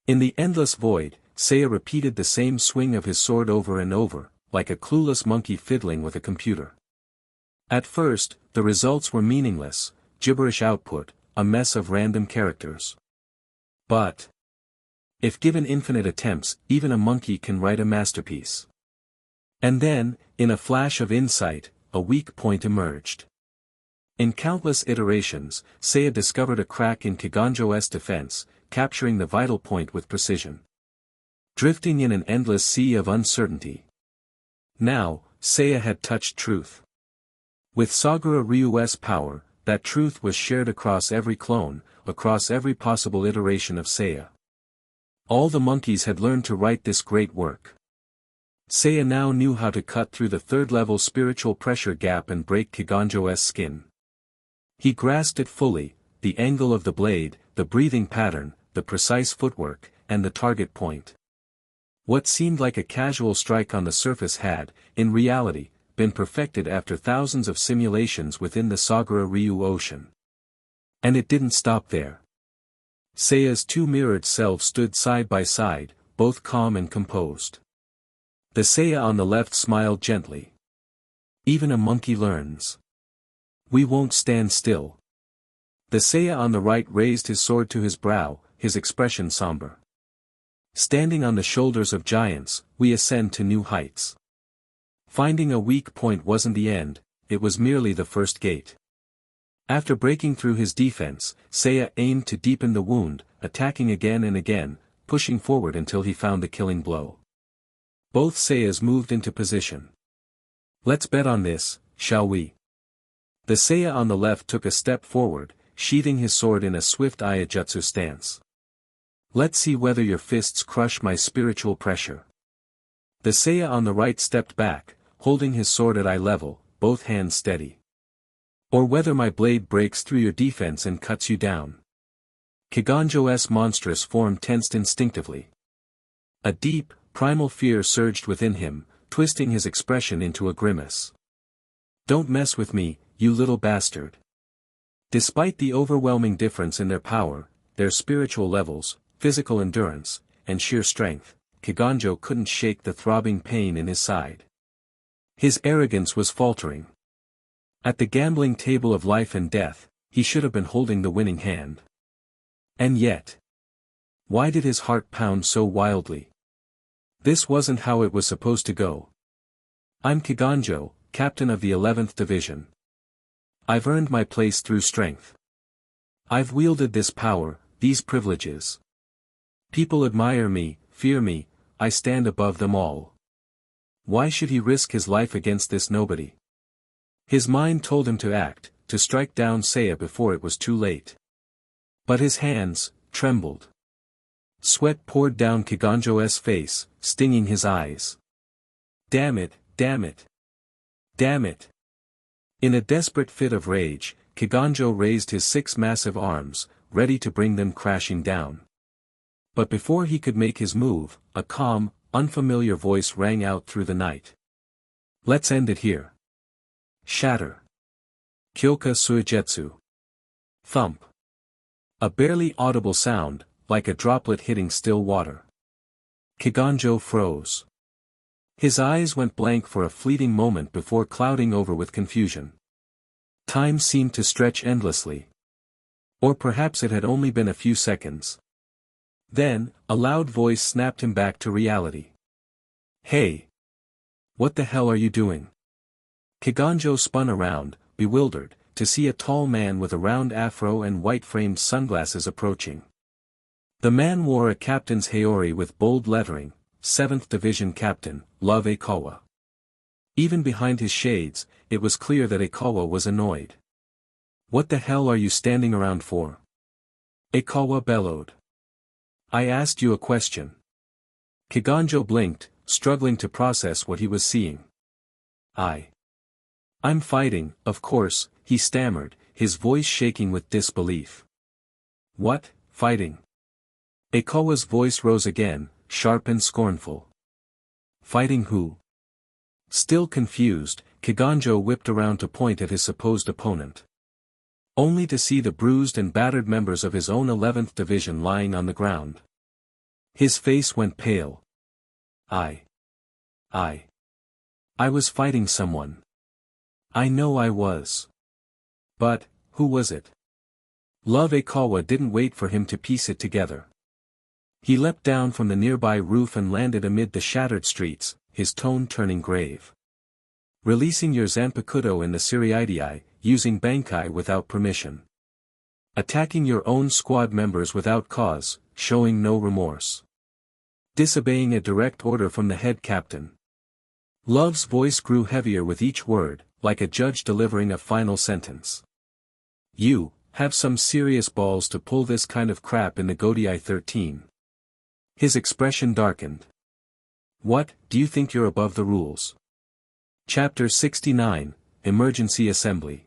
In the endless void, Seiya repeated the same swing of his sword over and over, like a clueless monkey fiddling with a computer. At first, the results were meaningless, gibberish output, a mess of random characters. But if given infinite attempts, even a monkey can write a masterpiece. And then, in a flash of insight, a weak point emerged. In countless iterations, Seiya discovered a crack in Kiganjo's defense, capturing the vital point with precision. Drifting in an endless sea of uncertainty. Now, Seiya had touched truth. With Sagura Ryu's power, that truth was shared across every clone, across every possible iteration of Seiya. All the monkeys had learned to write this great work. Seiya now knew how to cut through the third-level spiritual pressure gap and break Kiganjo's skin. He grasped it fully, the angle of the blade, the breathing pattern, the precise footwork, and the target point. What seemed like a casual strike on the surface had, in reality, been perfected after thousands of simulations within the Sagura Ryu ocean. And it didn't stop there. Seiya's two mirrored selves stood side by side, both calm and composed. The Seiya on the left smiled gently. Even a monkey learns. We won't stand still. The Seiya on the right raised his sword to his brow, his expression somber. Standing on the shoulders of giants, we ascend to new heights. Finding a weak point wasn't the end, it was merely the first gate. After breaking through his defense, Seiya aimed to deepen the wound, attacking again and again, pushing forward until he found the killing blow. Both Seiyas moved into position. Let's bet on this, shall we? The Seiya on the left took a step forward, sheathing his sword in a swift Iajutsu stance. Let's see whether your fists crush my spiritual pressure. The Seiya on the right stepped back, holding his sword at eye level, both hands steady. Or whether my blade breaks through your defense and cuts you down. Kiganjo's monstrous form tensed instinctively. A deep, primal fear surged within him, twisting his expression into a grimace. Don't mess with me, you little bastard. Despite the overwhelming difference in their power, their spiritual levels, physical endurance, and sheer strength, Kiganjo couldn't shake the throbbing pain in his side. His arrogance was faltering. At the gambling table of life and death, he should have been holding the winning hand. And yet, why did his heart pound so wildly? This wasn't how it was supposed to go. I'm Kiganjo, captain of the 11th Division. I've earned my place through strength. I've wielded this power, these privileges. People admire me, fear me, I stand above them all. Why should he risk his life against this nobody? His mind told him to act, to strike down Seiya before it was too late. But his hands trembled. Sweat poured down Kiganjo's face, stinging his eyes. Damn it, damn it. Damn it. In a desperate fit of rage, Kiganjo raised his 6 massive arms, ready to bring them crashing down. But before he could make his move, a calm, unfamiliar voice rang out through the night. Let's end it here. Shatter. Kyoka Suijetsu. Thump. A barely audible sound, like a droplet hitting still water. Kiganjo froze. His eyes went blank for a fleeting moment before clouding over with confusion. Time seemed to stretch endlessly. Or perhaps it had only been a few seconds. Then, a loud voice snapped him back to reality. Hey! What the hell are you doing? Kiganjo spun around, bewildered, to see a tall man with a round afro and white-framed sunglasses approaching. The man wore a captain's haori with bold lettering, 7th Division Captain, Love Aikawa. Even behind his shades, it was clear that Aikawa was annoyed. What the hell are you standing around for? Aikawa bellowed. I asked you a question. Kiganjo blinked, struggling to process what he was seeing. I'm fighting, of course, he stammered, his voice shaking with disbelief. What, fighting? Aikawa's voice rose again, sharp and scornful. Fighting who? Still confused, Kiganjo whipped around to point at his supposed opponent. Only to see the bruised and battered members of his own 11th Division lying on the ground. His face went pale. I was fighting someone. I know I was. But, who was it? Love Aikawa didn't wait for him to piece it together. He leapt down from the nearby roof and landed amid the shattered streets, his tone turning grave. Releasing your Zanpakuto in the Siriidii, using Bankai without permission. Attacking your own squad members without cause, showing no remorse. Disobeying a direct order from the head captain. Love's voice grew heavier with each word, like a judge delivering a final sentence. You have some serious balls to pull this kind of crap in the Gotei 13. His expression darkened. What, do you think you're above the rules? Chapter 69, Emergency Assembly.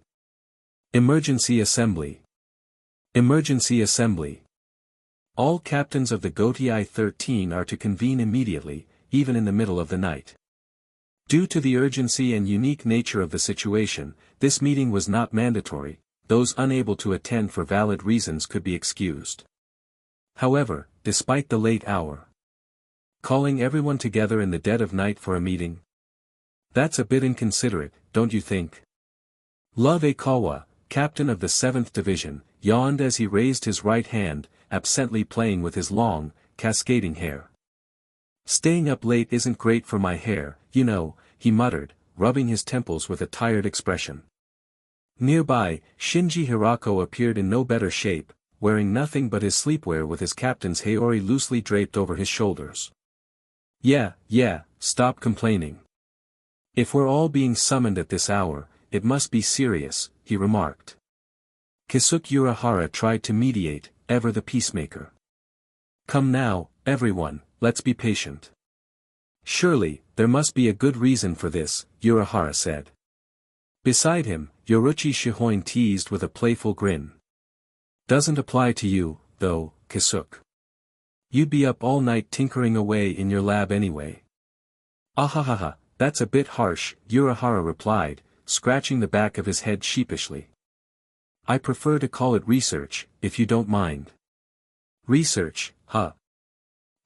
Emergency Assembly. Emergency Assembly. All captains of the Gotei 13 are to convene immediately, even in the middle of the night. Due to the urgency and unique nature of the situation, this meeting was not mandatory. Those unable to attend for valid reasons could be excused. However, despite the late hour, calling everyone together in the dead of night for a meeting? That's a bit inconsiderate, don't you think? Love Aikawa, captain of the 7th Division, yawned as he raised his right hand, absently playing with his long, cascading hair. Staying up late isn't great for my hair, you know, he muttered, rubbing his temples with a tired expression. Nearby, Shinji Hirako appeared in no better shape, wearing nothing but his sleepwear with his captain's haori loosely draped over his shoulders. Yeah, stop complaining. If we're all being summoned at this hour, it must be serious, he remarked. Kisuke Urahara tried to mediate, ever the peacemaker. Come now, everyone, let's be patient. Surely, there must be a good reason for this, Urahara said. Beside him, Yoruichi Shihoin teased with a playful grin. Doesn't apply to you, though, Kisuke. You'd be up all night tinkering away in your lab anyway. Ahahaha, that's a bit harsh, Urahara replied, scratching the back of his head sheepishly. I prefer to call it research, if you don't mind. Research, huh?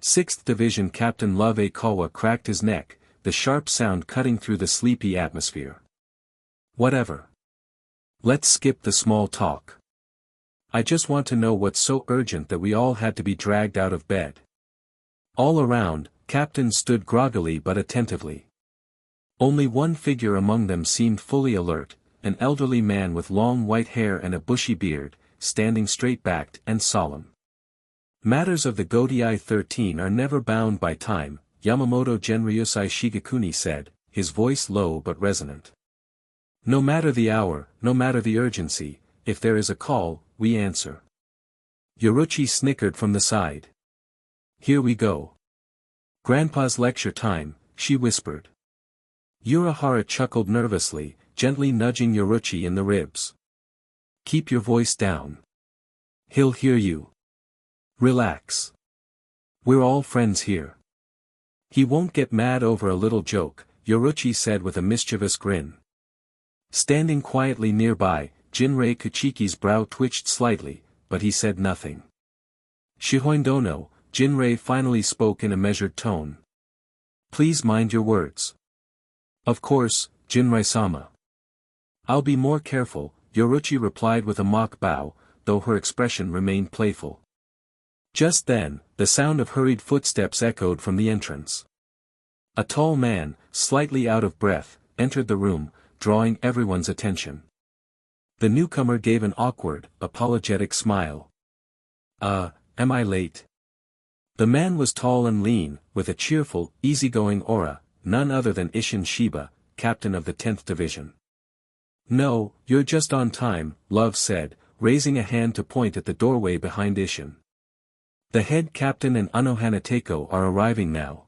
6th Division Captain Love Aikawa cracked his neck, the sharp sound cutting through the sleepy atmosphere. Whatever. Let's skip the small talk. I just want to know what's so urgent that we all had to be dragged out of bed. All around, captains stood groggily but attentively. Only one figure among them seemed fully alert, an elderly man with long white hair and a bushy beard, standing straight-backed and solemn. Matters of the Gotei 13 are never bound by time, Yamamoto Genryusai Shigekuni said, his voice low but resonant. No matter the hour, no matter the urgency, if there is a call, we answer. Yoruichi snickered from the side. Here we go. Grandpa's lecture time, she whispered. Urahara chuckled nervously, gently nudging Yoruichi in the ribs. Keep your voice down. He'll hear you. Relax. We're all friends here. He won't get mad over a little joke, Yoruichi said with a mischievous grin. Standing quietly nearby, Jinrei Kachiki's brow twitched slightly, but he said nothing. Shihoin Dono, Jinrei finally spoke in a measured tone. Please mind your words. Of course, Jinrei-sama. I'll be more careful, Yoruichi replied with a mock bow, though her expression remained playful. Just then, the sound of hurried footsteps echoed from the entrance. A tall man, slightly out of breath, entered the room, drawing everyone's attention. The newcomer gave an awkward, apologetic smile. Am I late? The man was tall and lean, with a cheerful, easygoing aura, none other than Isshin Shiba, captain of the 10th Division. No, you're just on time, Love said, raising a hand to point at the doorway behind Isshin. The head captain and Unohana Teiko are arriving now.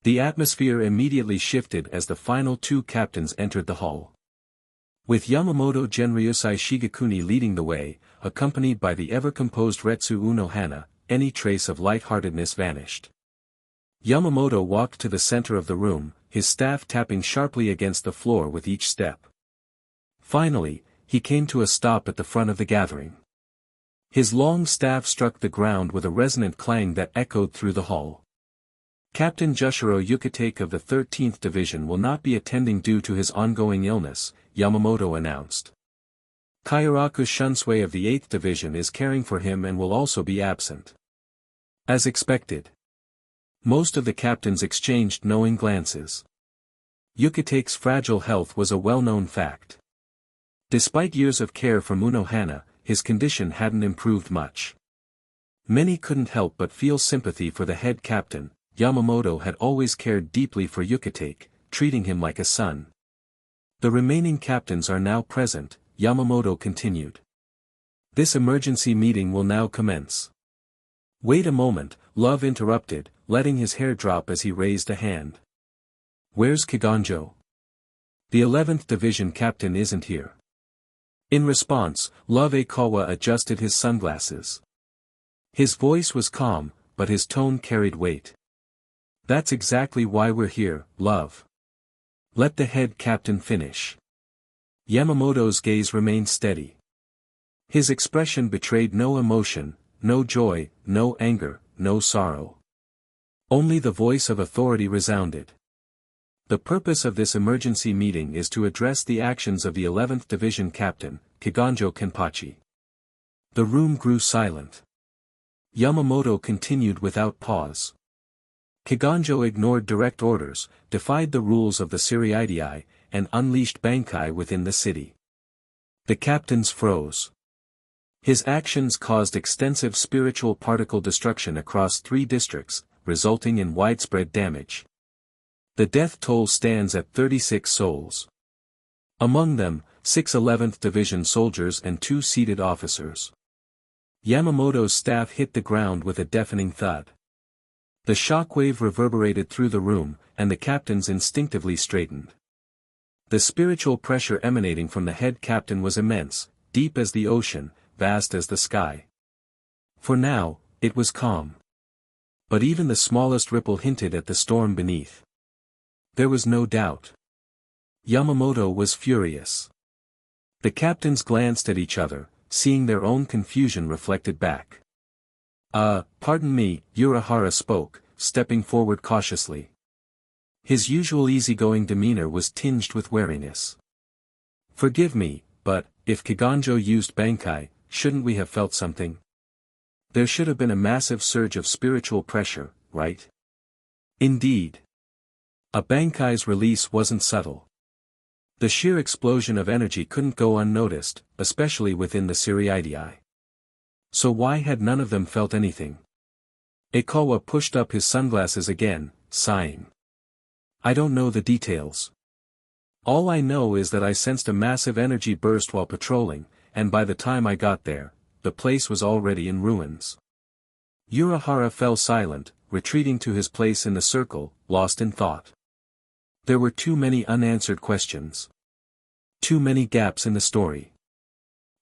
The atmosphere immediately shifted as the final two captains entered the hall. With Yamamoto Genryusai Shigekuni leading the way, accompanied by the ever-composed Retsu Unohana, any trace of lightheartedness vanished. Yamamoto walked to the center of the room, his staff tapping sharply against the floor with each step. Finally, he came to a stop at the front of the gathering. His long staff struck the ground with a resonant clang that echoed through the hall. Captain Jushiro Yukitake of the 13th Division will not be attending due to his ongoing illness, Yamamoto announced. Kairaku Shunsui of the 8th Division is caring for him and will also be absent. As expected. Most of the captains exchanged knowing glances. Yukitake's fragile health was a well-known fact. Despite years of care from Unohana, his condition hadn't improved much. Many couldn't help but feel sympathy for the head captain. Yamamoto had always cared deeply for Yukitake, treating him like a son. The remaining captains are now present, Yamamoto continued. This emergency meeting will now commence. Wait a moment, Love interrupted, letting his hair drop as he raised a hand. Where's Kiganjo? The 11th Division captain isn't here. In response, Love Aikawa adjusted his sunglasses. His voice was calm, but his tone carried weight. That's exactly why we're here, Love. Let the head captain finish. Yamamoto's gaze remained steady. His expression betrayed no emotion, no joy, no anger, no sorrow. Only the voice of authority resounded. The purpose of this emergency meeting is to address the actions of the 11th Division Captain, Kiganjo Kenpachi. The room grew silent. Yamamoto continued without pause. Kiganjo ignored direct orders, defied the rules of the Siriidii, and unleashed Bankai within the city. The captains froze. His actions caused extensive spiritual particle destruction across 3 districts, resulting in widespread damage. The death toll stands at 36 souls. Among them, 6 11th Division soldiers and 2 seated officers. Yamamoto's staff hit the ground with a deafening thud. The shockwave reverberated through the room, and the captains instinctively straightened. The spiritual pressure emanating from the head captain was immense, deep as the ocean, vast as the sky. For now, it was calm. But even the smallest ripple hinted at the storm beneath. There was no doubt. Yamamoto was furious. The captains glanced at each other, seeing their own confusion reflected back. Pardon me, Urahara spoke, stepping forward cautiously. His usual easygoing demeanor was tinged with wariness. Forgive me, but, if Kiganjo used Bankai, shouldn't we have felt something? There should have been a massive surge of spiritual pressure, right? Indeed. A Bankai's release wasn't subtle. The sheer explosion of energy couldn't go unnoticed, especially within the Siriidii. So why had none of them felt anything? Aikawa pushed up his sunglasses again, sighing. I don't know the details. All I know is that I sensed a massive energy burst while patrolling, and by the time I got there, the place was already in ruins. Urahara fell silent, retreating to his place in the circle, lost in thought. There were too many unanswered questions. Too many gaps in the story.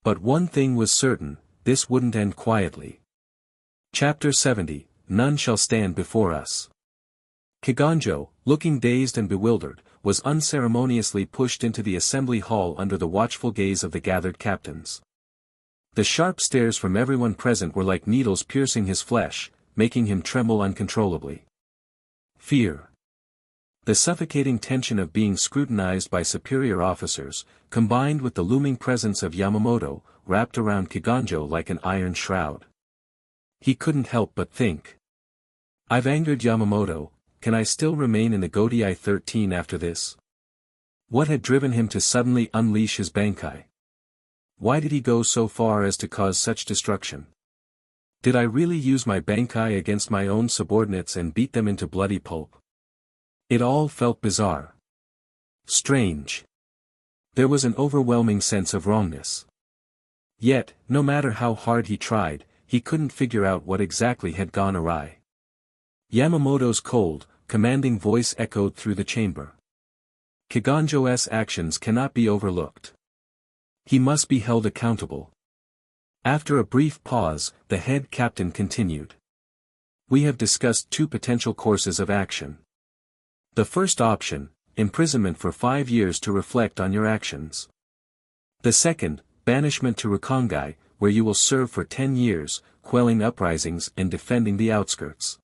But one thing was certain, this wouldn't end quietly. Chapter 70, None Shall Stand Before Us. Kiganjo, looking dazed and bewildered, was unceremoniously pushed into the assembly hall under the watchful gaze of the gathered captains. The sharp stares from everyone present were like needles piercing his flesh, making him tremble uncontrollably. Fear. The suffocating tension of being scrutinized by superior officers, combined with the looming presence of Yamamoto, wrapped around Kiganjo like an iron shroud. He couldn't help but think. I've angered Yamamoto, can I still remain in the Gotei 13 after this? What had driven him to suddenly unleash his Bankai? Why did he go so far as to cause such destruction? Did I really use my Bankai against my own subordinates and beat them into bloody pulp? It all felt bizarre. Strange. There was an overwhelming sense of wrongness. Yet, no matter how hard he tried, he couldn't figure out what exactly had gone awry. Yamamoto's cold, commanding voice echoed through the chamber. Kiganjo's actions cannot be overlooked. He must be held accountable. After a brief pause, the head captain continued. We have discussed 2 potential courses of action. The first option, imprisonment for 5 years to reflect on your actions. The second, banishment to Rukongai, where you will serve for 10 years, quelling uprisings and defending the outskirts.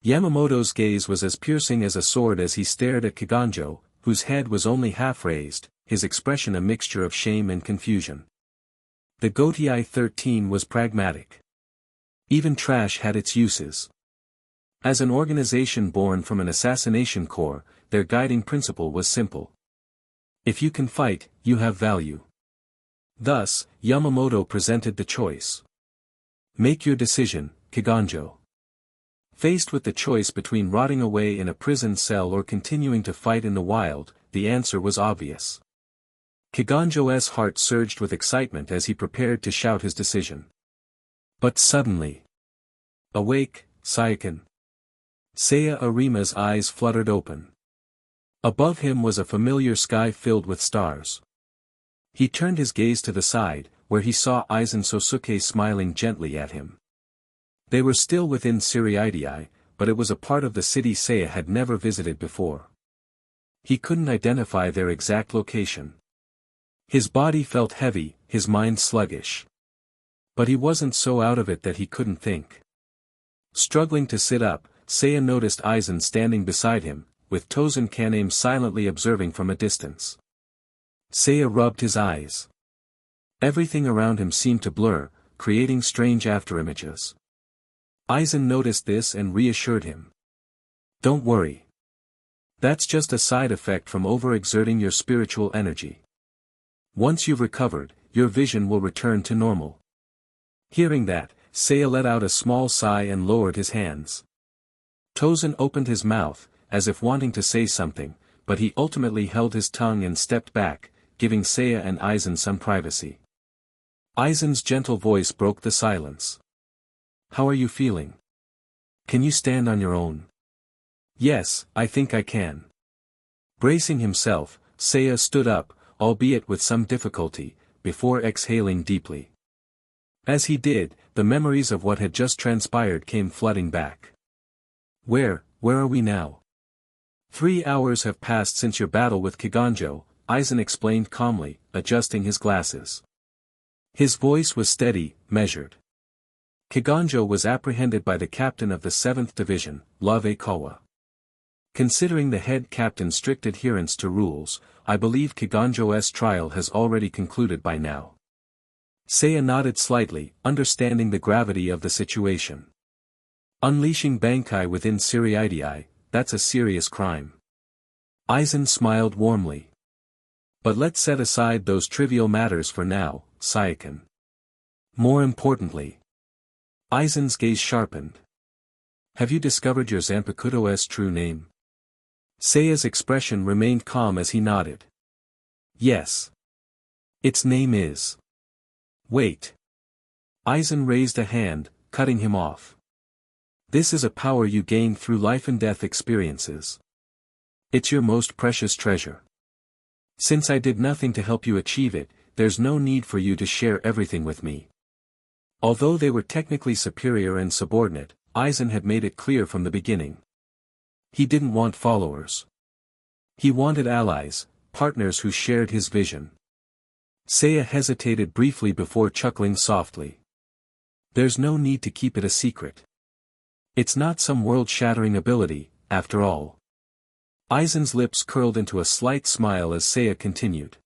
Yamamoto's gaze was as piercing as a sword as he stared at Kiganjo, whose head was only half raised, his expression a mixture of shame and confusion. The Gotei 13 was pragmatic. Even trash had its uses. As an organization born from an assassination corps, their guiding principle was simple. If you can fight, you have value. Thus, Yamamoto presented the choice. Make your decision, Kiganjo. Faced with the choice between rotting away in a prison cell or continuing to fight in the wild, the answer was obvious. Kiganjo's heart surged with excitement as he prepared to shout his decision. But suddenly. Awake, Saiken. Seiya Arima's eyes fluttered open. Above him was a familiar sky filled with stars. He turned his gaze to the side, where he saw Aizen Sōsuke smiling gently at him. They were still within Siriidii, but it was a part of the city Seiya had never visited before. He couldn't identify their exact location. His body felt heavy, his mind sluggish. But he wasn't so out of it that he couldn't think. Struggling to sit up, Seiya noticed Aizen standing beside him, with Tosen and Aizen silently observing from a distance. Seiya rubbed his eyes. Everything around him seemed to blur, creating strange afterimages. Aizen noticed this and reassured him. Don't worry. That's just a side effect from overexerting your spiritual energy. Once you've recovered, your vision will return to normal. Hearing that, Seiya let out a small sigh and lowered his hands. Tosen opened his mouth, as if wanting to say something, but he ultimately held his tongue and stepped back, giving Seiya and Aizen some privacy. Aizen's gentle voice broke the silence. How are you feeling? Can you stand on your own? Yes, I think I can. Bracing himself, Seiya stood up, albeit with some difficulty, before exhaling deeply. As he did, the memories of what had just transpired came flooding back. Where are we now? 3 hours have passed since your battle with Kiganjo, Aizen explained calmly, adjusting his glasses. His voice was steady, measured. Kiganjo was apprehended by the captain of the 7th Division, Lave Kawa. Considering the head captain's strict adherence to rules, I believe Kiganjo's trial has already concluded by now. Seiya nodded slightly, understanding the gravity of the situation. Unleashing Bankai within Siriidii, that's a serious crime. Aizen smiled warmly. But let's set aside those trivial matters for now, Saiken. More importantly. Aizen's gaze sharpened. Have you discovered your Zanpakuto's true name? Seiya's expression remained calm as he nodded. Yes. Its name is. Wait. Aizen raised a hand, cutting him off. This is a power you gain through life and death experiences. It's your most precious treasure. Since I did nothing to help you achieve it, there's no need for you to share everything with me. Although they were technically superior and subordinate, Aizen had made it clear from the beginning. He didn't want followers. He wanted allies, partners who shared his vision. Seiya hesitated briefly before chuckling softly. There's no need to keep it a secret. It's not some world-shattering ability, after all. Aizen's lips curled into a slight smile as Seiya continued.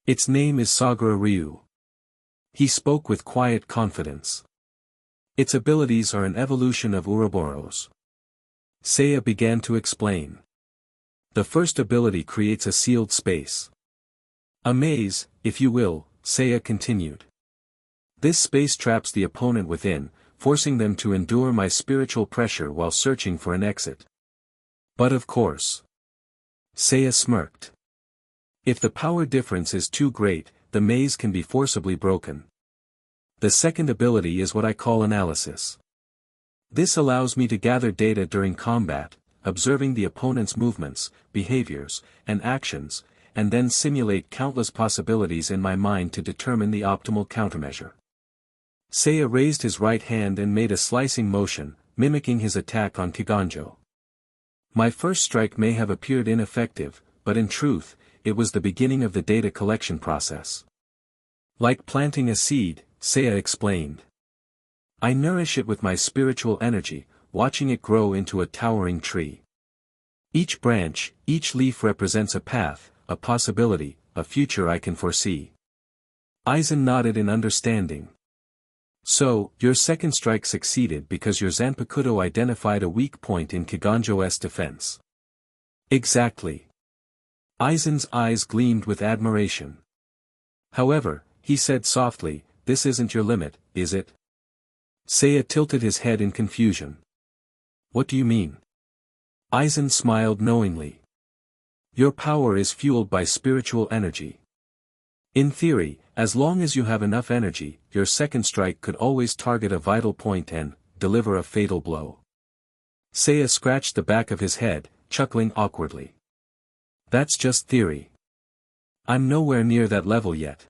Its name is Sagara Ryu. He spoke with quiet confidence. Its abilities are an evolution of Ouroboros. Seiya began to explain. The first ability creates a sealed space. A maze, if you will, Seiya continued. This space traps the opponent within, forcing them to endure my spiritual pressure while searching for an exit. But of course. Seiya smirked. If the power difference is too great, the maze can be forcibly broken. The second ability is what I call analysis. This allows me to gather data during combat, observing the opponent's movements, behaviors, and actions, and then simulate countless possibilities in my mind to determine the optimal countermeasure. Seiya raised his right hand and made a slicing motion, mimicking his attack on Kiganjo. My first strike may have appeared ineffective, but in truth, it was the beginning of the data collection process. Like planting a seed, Seiya explained. I nourish it with my spiritual energy, watching it grow into a towering tree. Each branch, each leaf represents a path, a possibility, a future I can foresee. Aizen nodded in understanding. So, your second strike succeeded because your Zanpakuto identified a weak point in Kiganjo's defense. Exactly. Aizen's eyes gleamed with admiration. However, he said softly, this isn't your limit, is it? Seiya tilted his head in confusion. What do you mean? Aizen smiled knowingly. Your power is fueled by spiritual energy. In theory, as long as you have enough energy, your second strike could always target a vital point and deliver a fatal blow. Seiya scratched the back of his head, chuckling awkwardly. That's just theory. I'm nowhere near that level yet.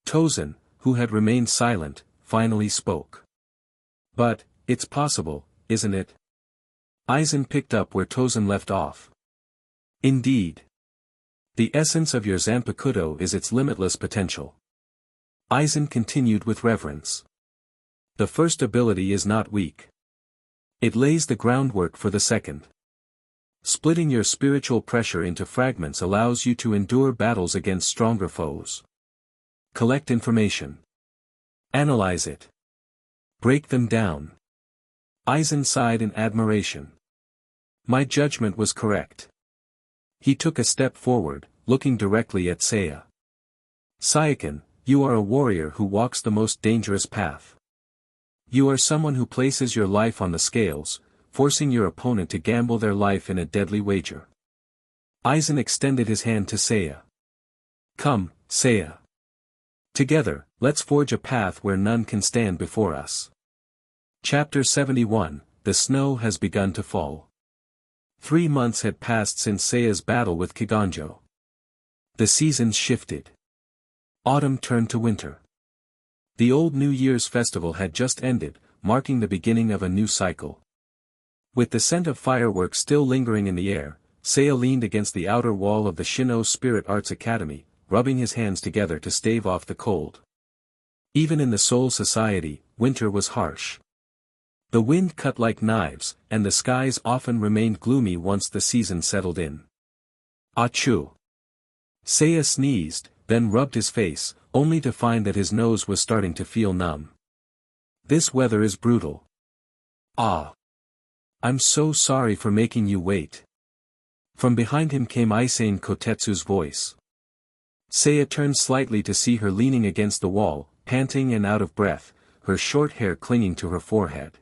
Tosen, who had remained silent, finally spoke. But, it's possible, isn't it? Aizen picked up where Tosen left off. Indeed. The essence of your Zanpakuto is its limitless potential. Aizen continued with reverence. The first ability is not weak. It lays the groundwork for the second. Splitting your spiritual pressure into fragments allows you to endure battles against stronger foes. Collect information. Analyze it. Break them down. Aizen sighed in admiration. My judgment was correct. He took a step forward, looking directly at Seiya. Saiyakin, you are a warrior who walks the most dangerous path. You are someone who places your life on the scales, forcing your opponent to gamble their life in a deadly wager. Aizen extended his hand to Seiya. Come, Seiya. Together, let's forge a path where none can stand before us. Chapter 71, The Snow Has Begun to Fall. 3 months had passed since Seiya's battle with Kiganjo. The seasons shifted. Autumn turned to winter. The old New Year's festival had just ended, marking the beginning of a new cycle. With the scent of fireworks still lingering in the air, Seiya leaned against the outer wall of the Shin'ō Spiritual Arts Academy, rubbing his hands together to stave off the cold. Even in the Soul Society, winter was harsh. The wind cut like knives, and the skies often remained gloomy once the season settled in. Achoo! Seiya sneezed, then rubbed his face, only to find that his nose was starting to feel numb. This weather is brutal. Ah! I'm so sorry for making you wait. From behind him came Aizen Kotetsu's voice. Seiya turned slightly to see her leaning against the wall, panting and out of breath, her short hair clinging to her forehead.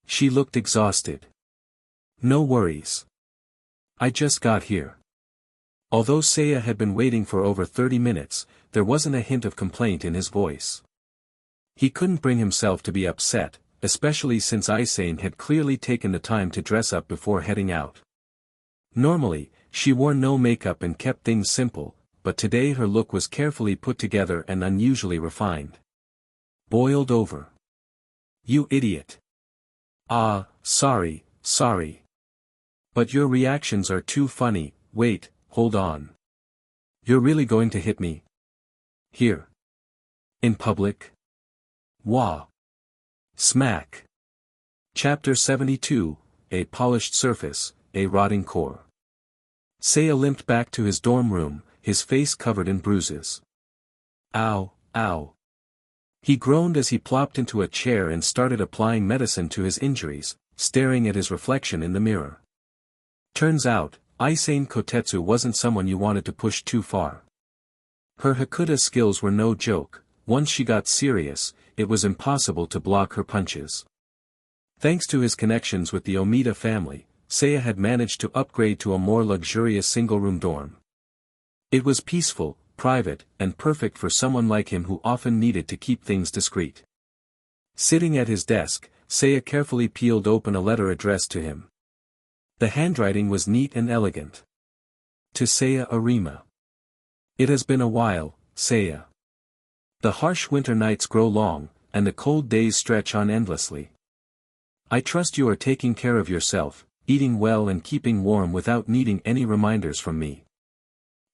She looked exhausted. No worries. I just got here. Although Seiya had been waiting for over 30 minutes, there wasn't a hint of complaint in his voice. He couldn't bring himself to be upset, especially since Aizen had clearly taken the time to dress up before heading out. Normally, she wore no makeup and kept things simple, but today her look was carefully put together and unusually refined. Boiled over. You idiot. Ah, sorry. But your reactions are too funny. Wait, hold on. You're really going to hit me? Here. In public? Wah. Smack. Chapter 72, A Polished Surface, A Rotting Core. Seiya limped back to his dorm room, his face covered in bruises. Ow, ow. He groaned as he plopped into a chair and started applying medicine to his injuries, staring at his reflection in the mirror. Turns out, Aizen Kotetsu wasn't someone you wanted to push too far. Her Hakuta skills were no joke. Once she got serious, it was impossible to block her punches. Thanks to his connections with the Omida family, Seiya had managed to upgrade to a more luxurious single-room dorm. It was peaceful, private, and perfect for someone like him who often needed to keep things discreet. Sitting at his desk, Seiya carefully peeled open a letter addressed to him. The handwriting was neat and elegant. To Seiya Arima. It has been a while, Seiya. The harsh winter nights grow long, and the cold days stretch on endlessly. I trust you are taking care of yourself, eating well and keeping warm without needing any reminders from me.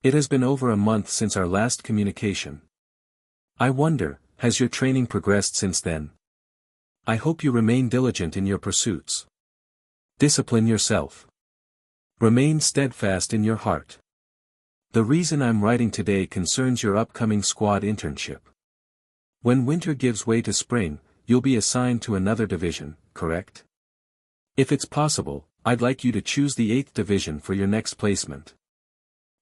It has been over a month since our last communication. I wonder, has your training progressed since then? I hope you remain diligent in your pursuits. Discipline yourself. Remain steadfast in your heart. The reason I'm writing today concerns your upcoming squad internship. When winter gives way to spring, you'll be assigned to another division, correct? If it's possible, I'd like you to choose the 8th division for your next placement.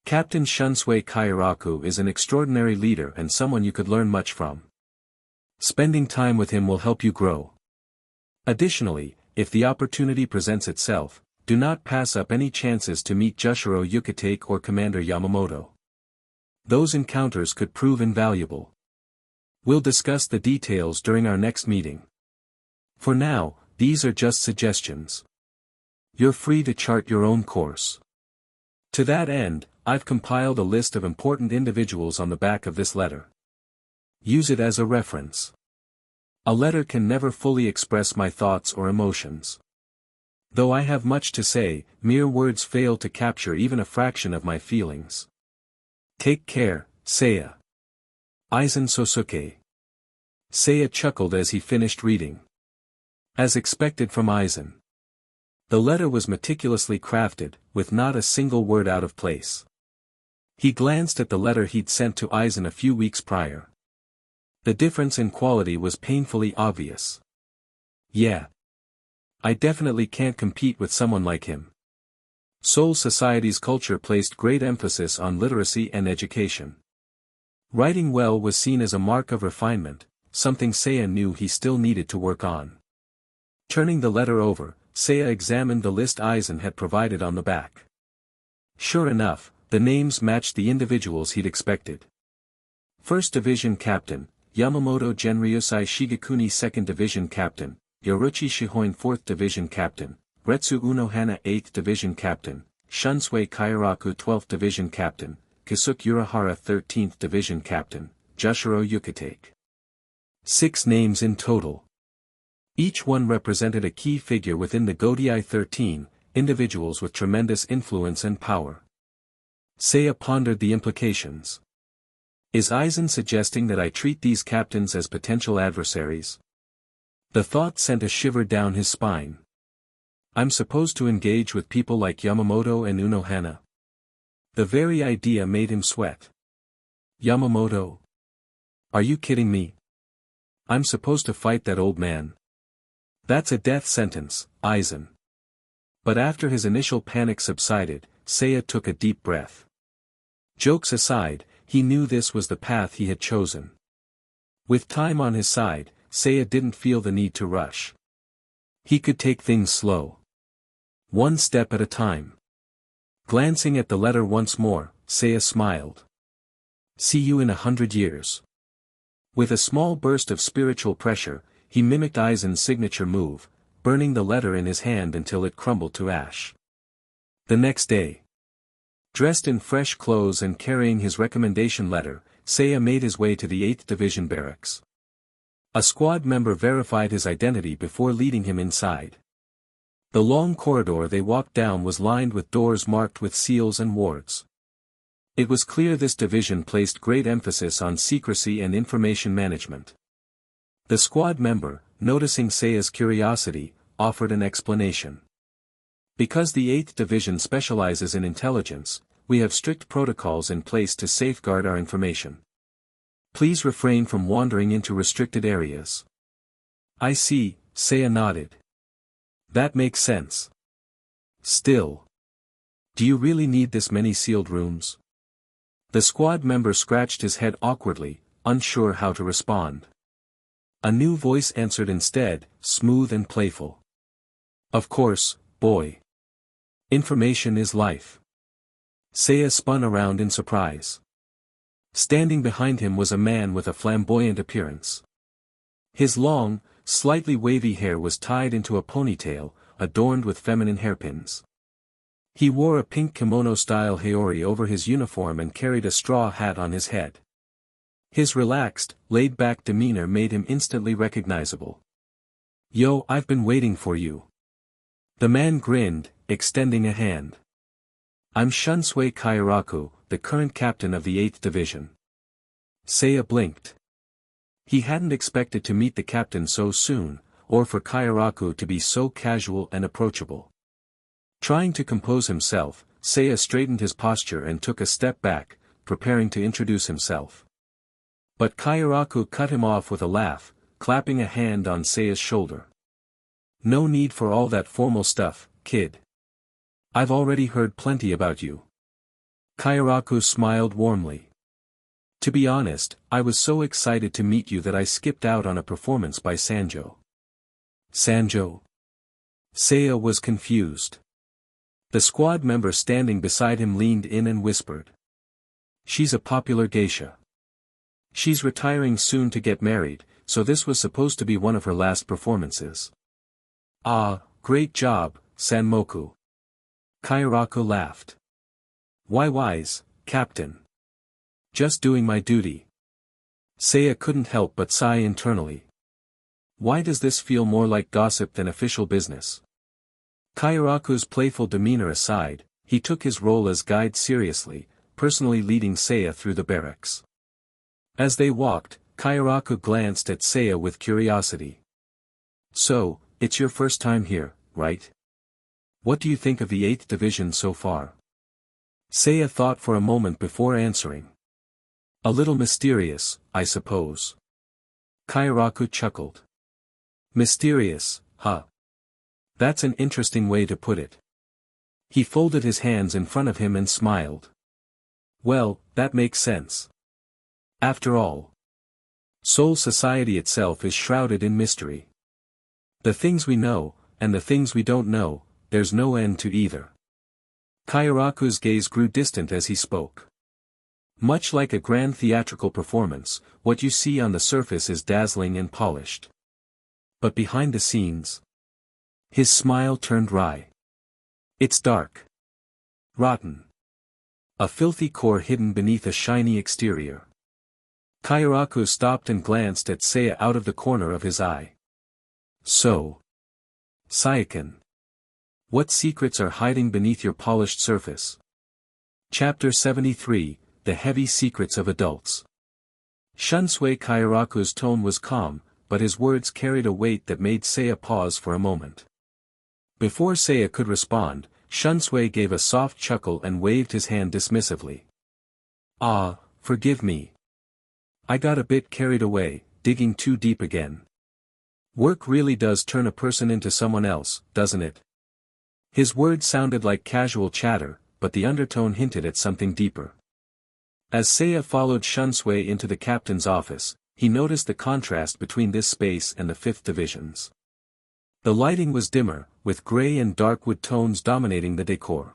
Captain Shunsui Kairaku is an extraordinary leader and someone you could learn much from. Spending time with him will help you grow. Additionally, if the opportunity presents itself, do not pass up any chances to meet Jushiro Yukitake or Commander Yamamoto. Those encounters could prove invaluable. We'll discuss the details during our next meeting. For now, these are just suggestions. You're free to chart your own course. To that end, I've compiled a list of important individuals on the back of this letter. Use it as a reference. A letter can never fully express my thoughts or emotions. Though I have much to say, mere words fail to capture even a fraction of my feelings. Take care, Seiya. Aizen Sōsuke. Seiya chuckled as he finished reading. As expected from Aizen. The letter was meticulously crafted, with not a single word out of place. He glanced at the letter he'd sent to Aizen a few weeks prior. The difference in quality was painfully obvious. Yeah. I definitely can't compete with someone like him. Seoul society's culture placed great emphasis on literacy and education. Writing well was seen as a mark of refinement, something Seiya knew he still needed to work on. Turning the letter over, Seiya examined the list Aizen had provided on the back. Sure enough, the names matched the individuals he'd expected. 1st Division Captain, Yamamoto Genryusai Shigekuni 2nd Division Captain, Yoruichi Shihoin 4th Division Captain, Retsu Unohana 8th Division Captain, Shunsui Kairaku 12th Division Captain, Kisuke Urahara 13th Division Captain, Jushiro Yukitake. 6 names in total. Each one represented a key figure within the Godai 13, individuals with tremendous influence and power. Seiya pondered the implications. Is Aizen suggesting that I treat these captains as potential adversaries? The thought sent a shiver down his spine. I'm supposed to engage with people like Yamamoto and Unohana. The very idea made him sweat. Yamamoto? Are you kidding me? I'm supposed to fight that old man. That's a death sentence, Aizen. But after his initial panic subsided, Seiya took a deep breath. Jokes aside, he knew this was the path he had chosen. With time on his side, Seiya didn't feel the need to rush. He could take things slow. One step at a time. Glancing at the letter once more, Seiya smiled. See you in 100 years. With a small burst of spiritual pressure, he mimicked Aizen's signature move, burning the letter in his hand until it crumbled to ash. The next day. Dressed in fresh clothes and carrying his recommendation letter, Seiya made his way to the 8th Division barracks. A squad member verified his identity before leading him inside. The long corridor they walked down was lined with doors marked with seals and wards. It was clear this division placed great emphasis on secrecy and information management. The squad member, noticing Seiya's curiosity, offered an explanation. Because the 8th Division specializes in intelligence, we have strict protocols in place to safeguard our information. Please refrain from wandering into restricted areas. I see, Seiya nodded. That makes sense. Still. Do you really need this many sealed rooms? The squad member scratched his head awkwardly, unsure how to respond. A new voice answered instead, smooth and playful. Of course, boy. Information is life. Seiya spun around in surprise. Standing behind him was a man with a flamboyant appearance. His long, slightly wavy hair was tied into a ponytail, adorned with feminine hairpins. He wore a pink kimono-style haori over his uniform and carried a straw hat on his head. His relaxed, laid-back demeanor made him instantly recognizable. Yo, I've been waiting for you. The man grinned, extending a hand. I'm Shunsui Kairaku, the current captain of the 8th Division. Seiya blinked. He hadn't expected to meet the captain so soon, or for Kairaku to be so casual and approachable. Trying to compose himself, Seiya straightened his posture and took a step back, preparing to introduce himself. But Kairaku cut him off with a laugh, clapping a hand on Seiya's shoulder. No need for all that formal stuff, kid. I've already heard plenty about you. Kairaku smiled warmly. To be honest, I was so excited to meet you that I skipped out on a performance by Sanjo. Sanjo? Seiya was confused. The squad member standing beside him leaned in and whispered. She's a popular geisha. She's retiring soon to get married, so this was supposed to be one of her last performances. Ah, great job, Sanmoku. Kairaku laughed. Why wise, Captain? Just doing my duty. Seiya couldn't help but sigh internally. Why does this feel more like gossip than official business? Kairaku's playful demeanor aside, he took his role as guide seriously, personally leading Seiya through the barracks. As they walked, Kairaku glanced at Seiya with curiosity. So, it's your first time here, right? What do you think of the 8th Division so far? Seiya thought for a moment before answering. A little mysterious, I suppose. Kairaku chuckled. Mysterious, huh? That's an interesting way to put it. He folded his hands in front of him and smiled. Well, that makes sense. After all, Soul Society itself is shrouded in mystery. The things we know, and the things we don't know, there's no end to either. Kairaku's gaze grew distant as he spoke. Much like a grand theatrical performance, what you see on the surface is dazzling and polished. But behind the scenes, his smile turned wry. It's dark. Rotten. A filthy core hidden beneath a shiny exterior. Kairaku stopped and glanced at Seiya out of the corner of his eye. So, Saiken, what secrets are hiding beneath your polished surface? Chapter 73, The Heavy Secrets of Adults. Shunsui Kairaku's tone was calm, but his words carried a weight that made Seiya pause for a moment. Before Seiya could respond, Shunsui gave a soft chuckle and waved his hand dismissively. Ah, forgive me. I got a bit carried away, digging too deep again. Work really does turn a person into someone else, doesn't it? His words sounded like casual chatter, but the undertone hinted at something deeper. As Seiya followed Shunsui into the captain's office, he noticed the contrast between this space and the 5th Division's. The lighting was dimmer, with gray and dark wood tones dominating the decor.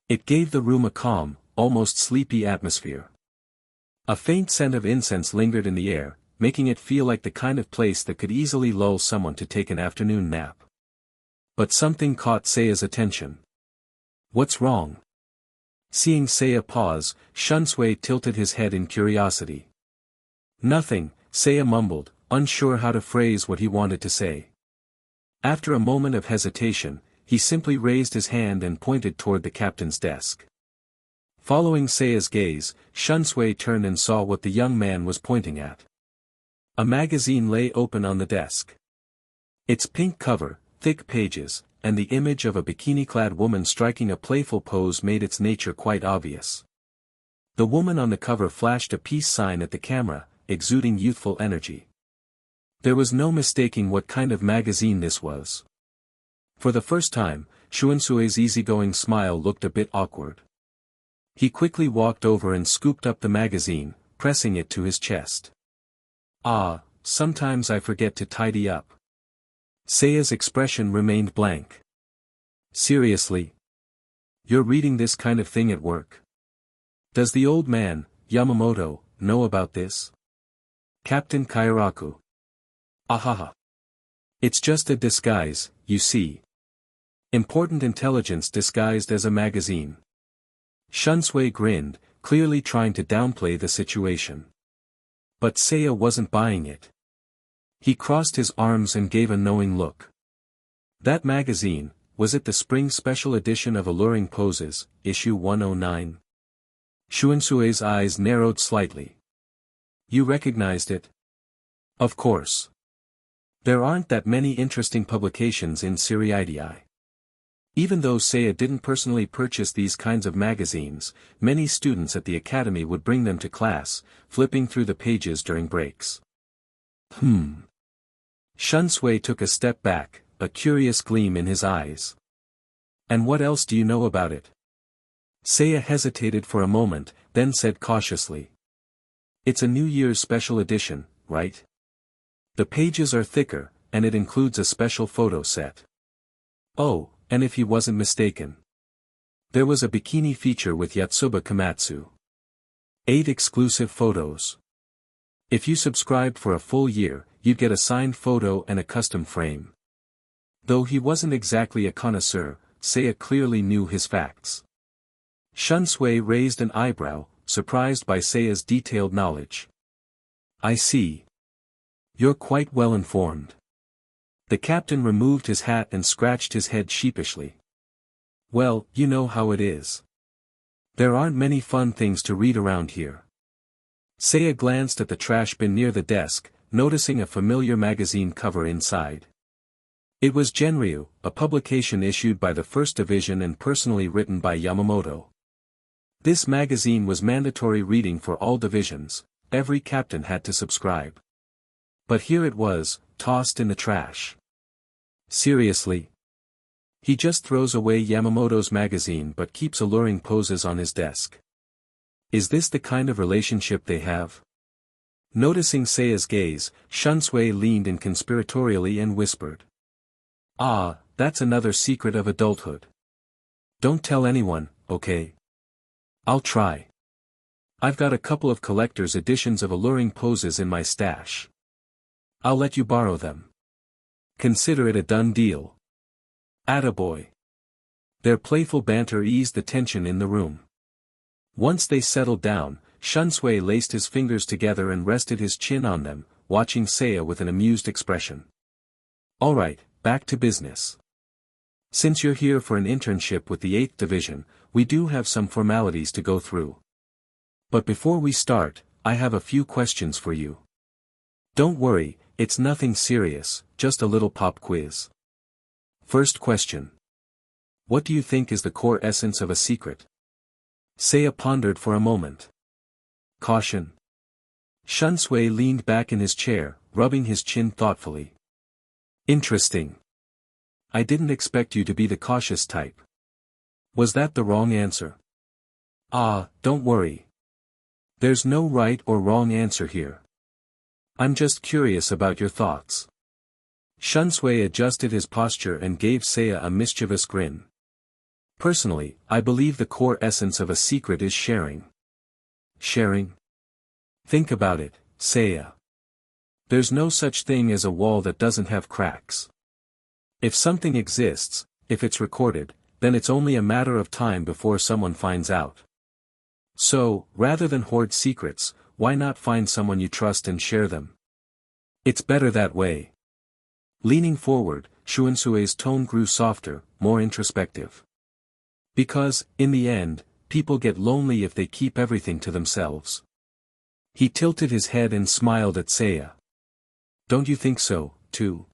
It gave the room a calm, almost sleepy atmosphere. A faint scent of incense lingered in the air, making it feel like the kind of place that could easily lull someone to take an afternoon nap. But something caught Seiya's attention. What's wrong? Seeing Seiya pause, Shunsui tilted his head in curiosity. Nothing, Seiya mumbled, unsure how to phrase what he wanted to say. After a moment of hesitation, he simply raised his hand and pointed toward the captain's desk. Following Seiya's gaze, Shunsui turned and saw what the young man was pointing at. A magazine lay open on the desk. Its pink cover, thick pages, and the image of a bikini-clad woman striking a playful pose made its nature quite obvious. The woman on the cover flashed a peace sign at the camera, exuding youthful energy. There was no mistaking what kind of magazine this was. For the first time, Shuansui's easygoing smile looked a bit awkward. He quickly walked over and scooped up the magazine, pressing it to his chest. Ah, sometimes I forget to tidy up. Seiya's expression remained blank. Seriously? You're reading this kind of thing at work? Does the old man, Yamamoto, know about this? Captain Kairaku. Ahaha. It's just a disguise, you see. Important intelligence disguised as a magazine. Shunsui grinned, clearly trying to downplay the situation. But Seiya wasn't buying it. He crossed his arms and gave a knowing look. That magazine, was it the spring special edition of Alluring Poses, issue 109? Shuansui's eyes narrowed slightly. You recognized it? Of course. There aren't that many interesting publications in Seriidii. Even though Seiya didn't personally purchase these kinds of magazines, many students at the academy would bring them to class, flipping through the pages during breaks. Shunsui took a step back, a curious gleam in his eyes. And what else do you know about it? Seiya hesitated for a moment, then said cautiously. It's a New Year's special edition, right? The pages are thicker, and it includes a special photo set. Oh, and if he wasn't mistaken. There was a bikini feature with Yatsuba Komatsu. 8 exclusive photos. If you subscribed for a full year, you'd get a signed photo and a custom frame. Though he wasn't exactly a connoisseur, Seiya clearly knew his facts. Shunsui raised an eyebrow, surprised by Seiya's detailed knowledge. I see. You're quite well informed. The captain removed his hat and scratched his head sheepishly. Well, you know how it is. There aren't many fun things to read around here. Seiya glanced at the trash bin near the desk, noticing a familiar magazine cover inside. It was Genryu, a publication issued by the First Division and personally written by Yamamoto. This magazine was mandatory reading for all divisions, every captain had to subscribe. But here it was, tossed in the trash. Seriously? He just throws away Yamamoto's magazine but keeps alluring poses on his desk. Is this the kind of relationship they have? Noticing Seiya's gaze, Shunsui leaned in conspiratorially and whispered. Ah, that's another secret of adulthood. Don't tell anyone, okay? I'll try. I've got a couple of collector's editions of alluring poses in my stash. I'll let you borrow them. Consider it a done deal. Attaboy. Their playful banter eased the tension in the room. Once they settled down, Shunsui laced his fingers together and rested his chin on them, watching Seiya with an amused expression. Alright, back to business. Since you're here for an internship with the 8th Division, we do have some formalities to go through. But before we start, I have a few questions for you. Don't worry, it's nothing serious, just a little pop quiz. First question. What do you think is the core essence of a secret? Seiya pondered for a moment. Caution. Shunsui leaned back in his chair, rubbing his chin thoughtfully. Interesting. I didn't expect you to be the cautious type. Was that the wrong answer? Ah, don't worry. There's no right or wrong answer here. I'm just curious about your thoughts. Shunsui adjusted his posture and gave Seiya a mischievous grin. Personally, I believe the core essence of a secret is sharing. Sharing? Think about it, Seiya. There's no such thing as a wall that doesn't have cracks. If something exists, if it's recorded, then it's only a matter of time before someone finds out. So, rather than hoard secrets, why not find someone you trust and share them? It's better that way. Leaning forward, Shuansue's tone grew softer, more introspective. Because, in the end, people get lonely if they keep everything to themselves. He tilted his head and smiled at Seiya. Don't you think so, too?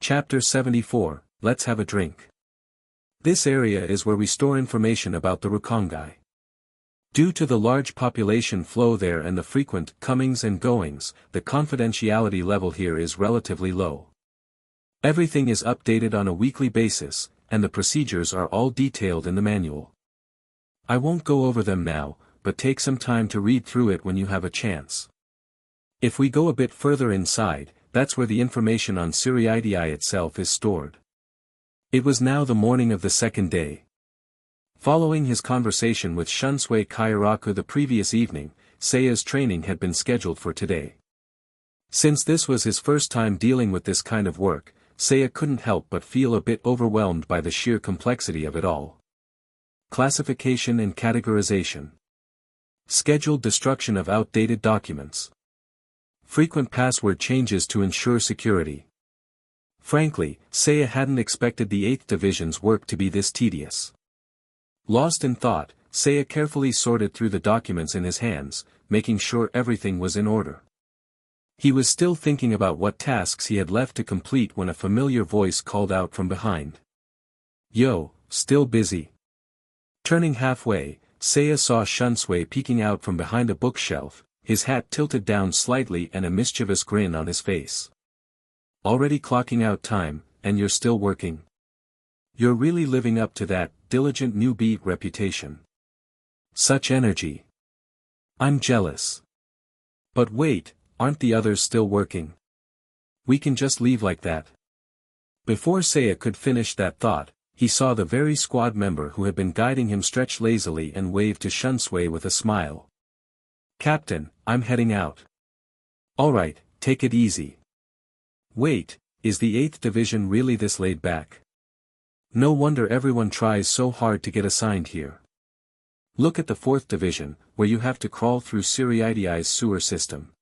Chapter 74, Let's have a drink. This area is where we store information about the Rukongai. Due to the large population flow there and the frequent comings and goings, the confidentiality level here is relatively low. Everything is updated on a weekly basis, and the procedures are all detailed in the manual. I won't go over them now, but take some time to read through it when you have a chance. If we go a bit further inside, that's where the information on Suriidii itself is stored. It was now the morning of the second day. Following his conversation with Shunsui Kairaku the previous evening, Seiya's training had been scheduled for today. Since this was his first time dealing with this kind of work, Seiya couldn't help but feel a bit overwhelmed by the sheer complexity of it all. Classification and categorization. Scheduled destruction of outdated documents. Frequent password changes to ensure security. Frankly, Seiya hadn't expected the 8th Division's work to be this tedious. Lost in thought, Seiya carefully sorted through the documents in his hands, making sure everything was in order. He was still thinking about what tasks he had left to complete when a familiar voice called out from behind. Yo, still busy? Turning halfway, Seiya saw Shunsui peeking out from behind a bookshelf, his hat tilted down slightly and a mischievous grin on his face. Already clocking out time, and you're still working? You're really living up to that diligent newbie reputation. Such energy. I'm jealous. But wait, aren't the others still working? We can just leave like that. Before Seiya could finish that thought, he saw the very squad member who had been guiding him stretch lazily and wave to Shunsui with a smile. Captain, I'm heading out. Alright, take it easy. Wait, is the 8th Division really this laid back? No wonder everyone tries so hard to get assigned here. Look at the 4th Division, where you have to crawl through Siriidi's sewer system.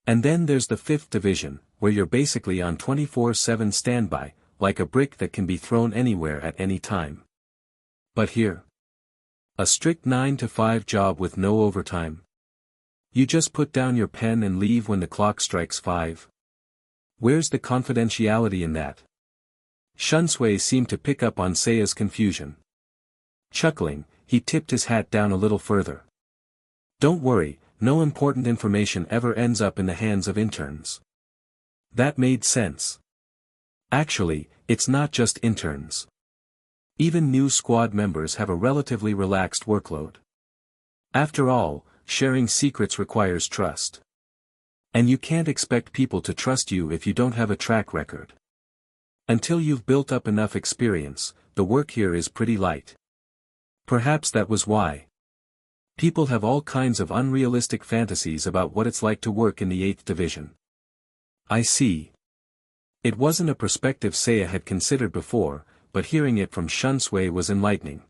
And then there's the 5th Division, where you're basically on 24/7 standby, like a brick that can be thrown anywhere at any time. But here? A strict 9 to 5 job with no overtime. You just put down your pen and leave when the clock strikes 5. Where's the confidentiality in that? Shunsui seemed to pick up on Seiya's confusion. Chuckling, he tipped his hat down a little further. Don't worry, no important information ever ends up in the hands of interns. That made sense. Actually, it's not just interns. Even new squad members have a relatively relaxed workload. After all, sharing secrets requires trust. And you can't expect people to trust you if you don't have a track record. Until you've built up enough experience, the work here is pretty light. Perhaps that was why. People have all kinds of unrealistic fantasies about what it's like to work in the 8th Division. I see. It wasn't a perspective Seiya had considered before, but hearing it from Shunsui was enlightening.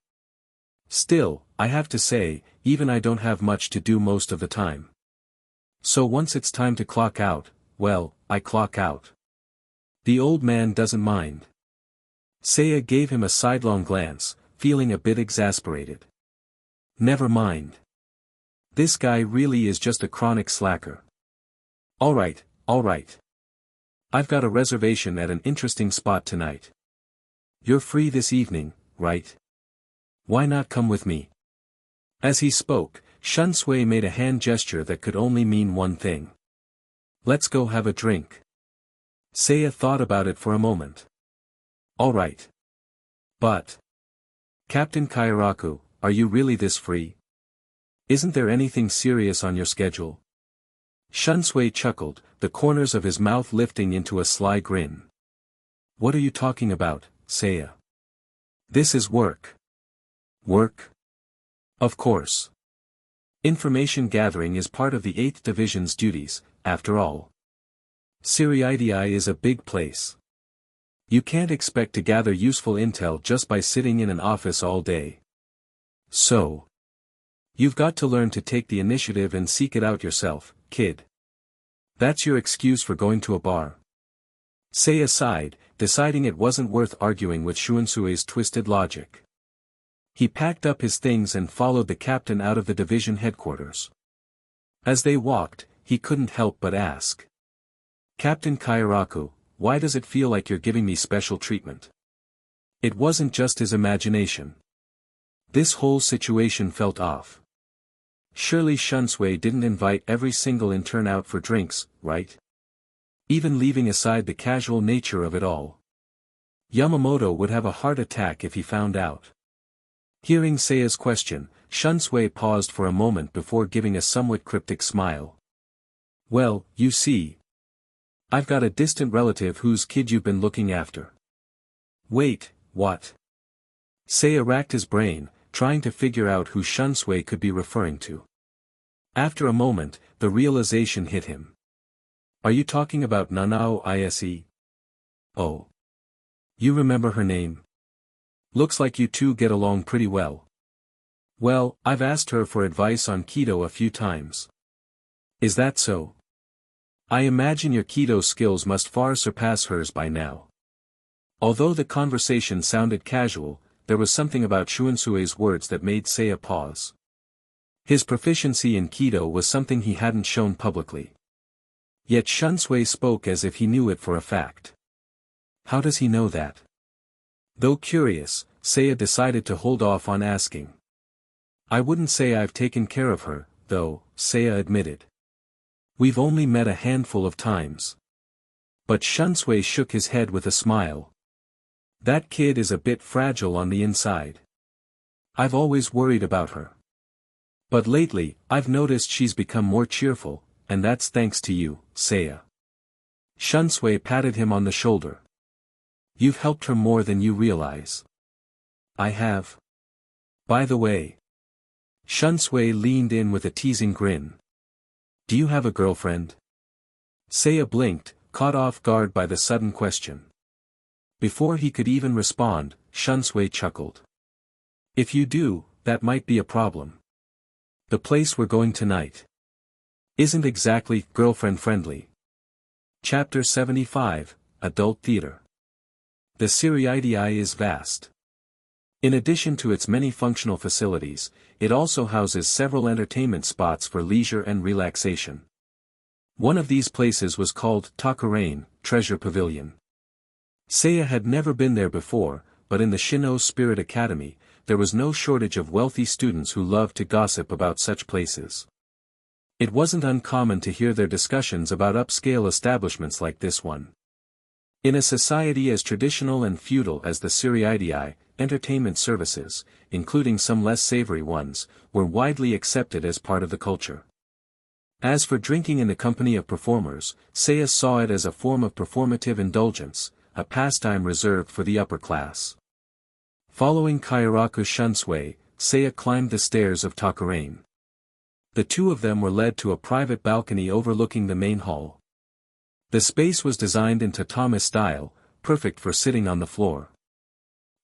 Still, I have to say, even I don't have much to do most of the time. So once it's time to clock out, well, I clock out. The old man doesn't mind. Seiya gave him a sidelong glance, feeling a bit exasperated. Never mind. This guy really is just a chronic slacker. Alright. I've got a reservation at an interesting spot tonight. You're free this evening, right? Why not come with me? As he spoke, Shunsui made a hand gesture that could only mean one thing. Let's go have a drink. Seiya thought about it for a moment. Alright. But... Captain Kairaku, are you really this free? Isn't there anything serious on your schedule? Shunsui chuckled, the corners of his mouth lifting into a sly grin. What are you talking about, Seiya? This is work. Work? Of course. Information gathering is part of the 8th Division's duties, after all. Siriidi is a big place. You can't expect to gather useful intel just by sitting in an office all day. So, you've got to learn to take the initiative and seek it out yourself, kid. That's your excuse for going to a bar. Seiya sighed, deciding it wasn't worth arguing with Shuinsui's twisted logic. He packed up his things and followed the captain out of the division headquarters. As they walked, he couldn't help but ask. Captain Kairaku, why does it feel like you're giving me special treatment? It wasn't just his imagination. This whole situation felt off. Surely Shunsui didn't invite every single intern out for drinks, right? Even leaving aside the casual nature of it all. Yamamoto would have a heart attack if he found out. Hearing Seiya's question, Shunsui paused for a moment before giving a somewhat cryptic smile. Well, you see. I've got a distant relative whose kid you've been looking after. Wait, what? Seiya racked his brain, trying to figure out who Shunsui could be referring to. After a moment, the realization hit him. Are you talking about Nanao Ise? Oh. You remember her name? Looks like you two get along pretty well. Well, I've asked her for advice on Kido a few times. Is that so? I imagine your Kido skills must far surpass hers by now. Although the conversation sounded casual, there was something about Shuinsui's words that made Seiya pause. His proficiency in Kido was something he hadn't shown publicly. Yet Shunsui spoke as if he knew it for a fact. How does he know that? Though curious, Seiya decided to hold off on asking. I wouldn't say I've taken care of her, though, Seiya admitted. We've only met a handful of times. But Shunsui shook his head with a smile. That kid is a bit fragile on the inside. I've always worried about her. But lately, I've noticed she's become more cheerful, and that's thanks to you, Seiya. Shunsui patted him on the shoulder. You've helped her more than you realize. I have. By the way. Shunsui leaned in with a teasing grin. Do you have a girlfriend? Seiya blinked, caught off guard by the sudden question. Before he could even respond, Shunsui chuckled. If you do, that might be a problem. The place we're going tonight isn't exactly girlfriend-friendly. Chapter 75, Adult Theater. The Siriidii is vast. In addition to its many functional facilities, it also houses several entertainment spots for leisure and relaxation. One of these places was called Takarain, Treasure Pavilion. Seiya had never been there before, but in the Shin'ō Spirit Academy, there was no shortage of wealthy students who loved to gossip about such places. It wasn't uncommon to hear their discussions about upscale establishments like this one. In a society as traditional and feudal as the Siriidii, entertainment services, including some less savory ones, were widely accepted as part of the culture. As for drinking in the company of performers, Seiya saw it as a form of performative indulgence, a pastime reserved for the upper class. Following Kairaku Shunsui, Seiya climbed the stairs of Takarain. The two of them were led to a private balcony overlooking the main hall. The space was designed in tatami style, perfect for sitting on the floor.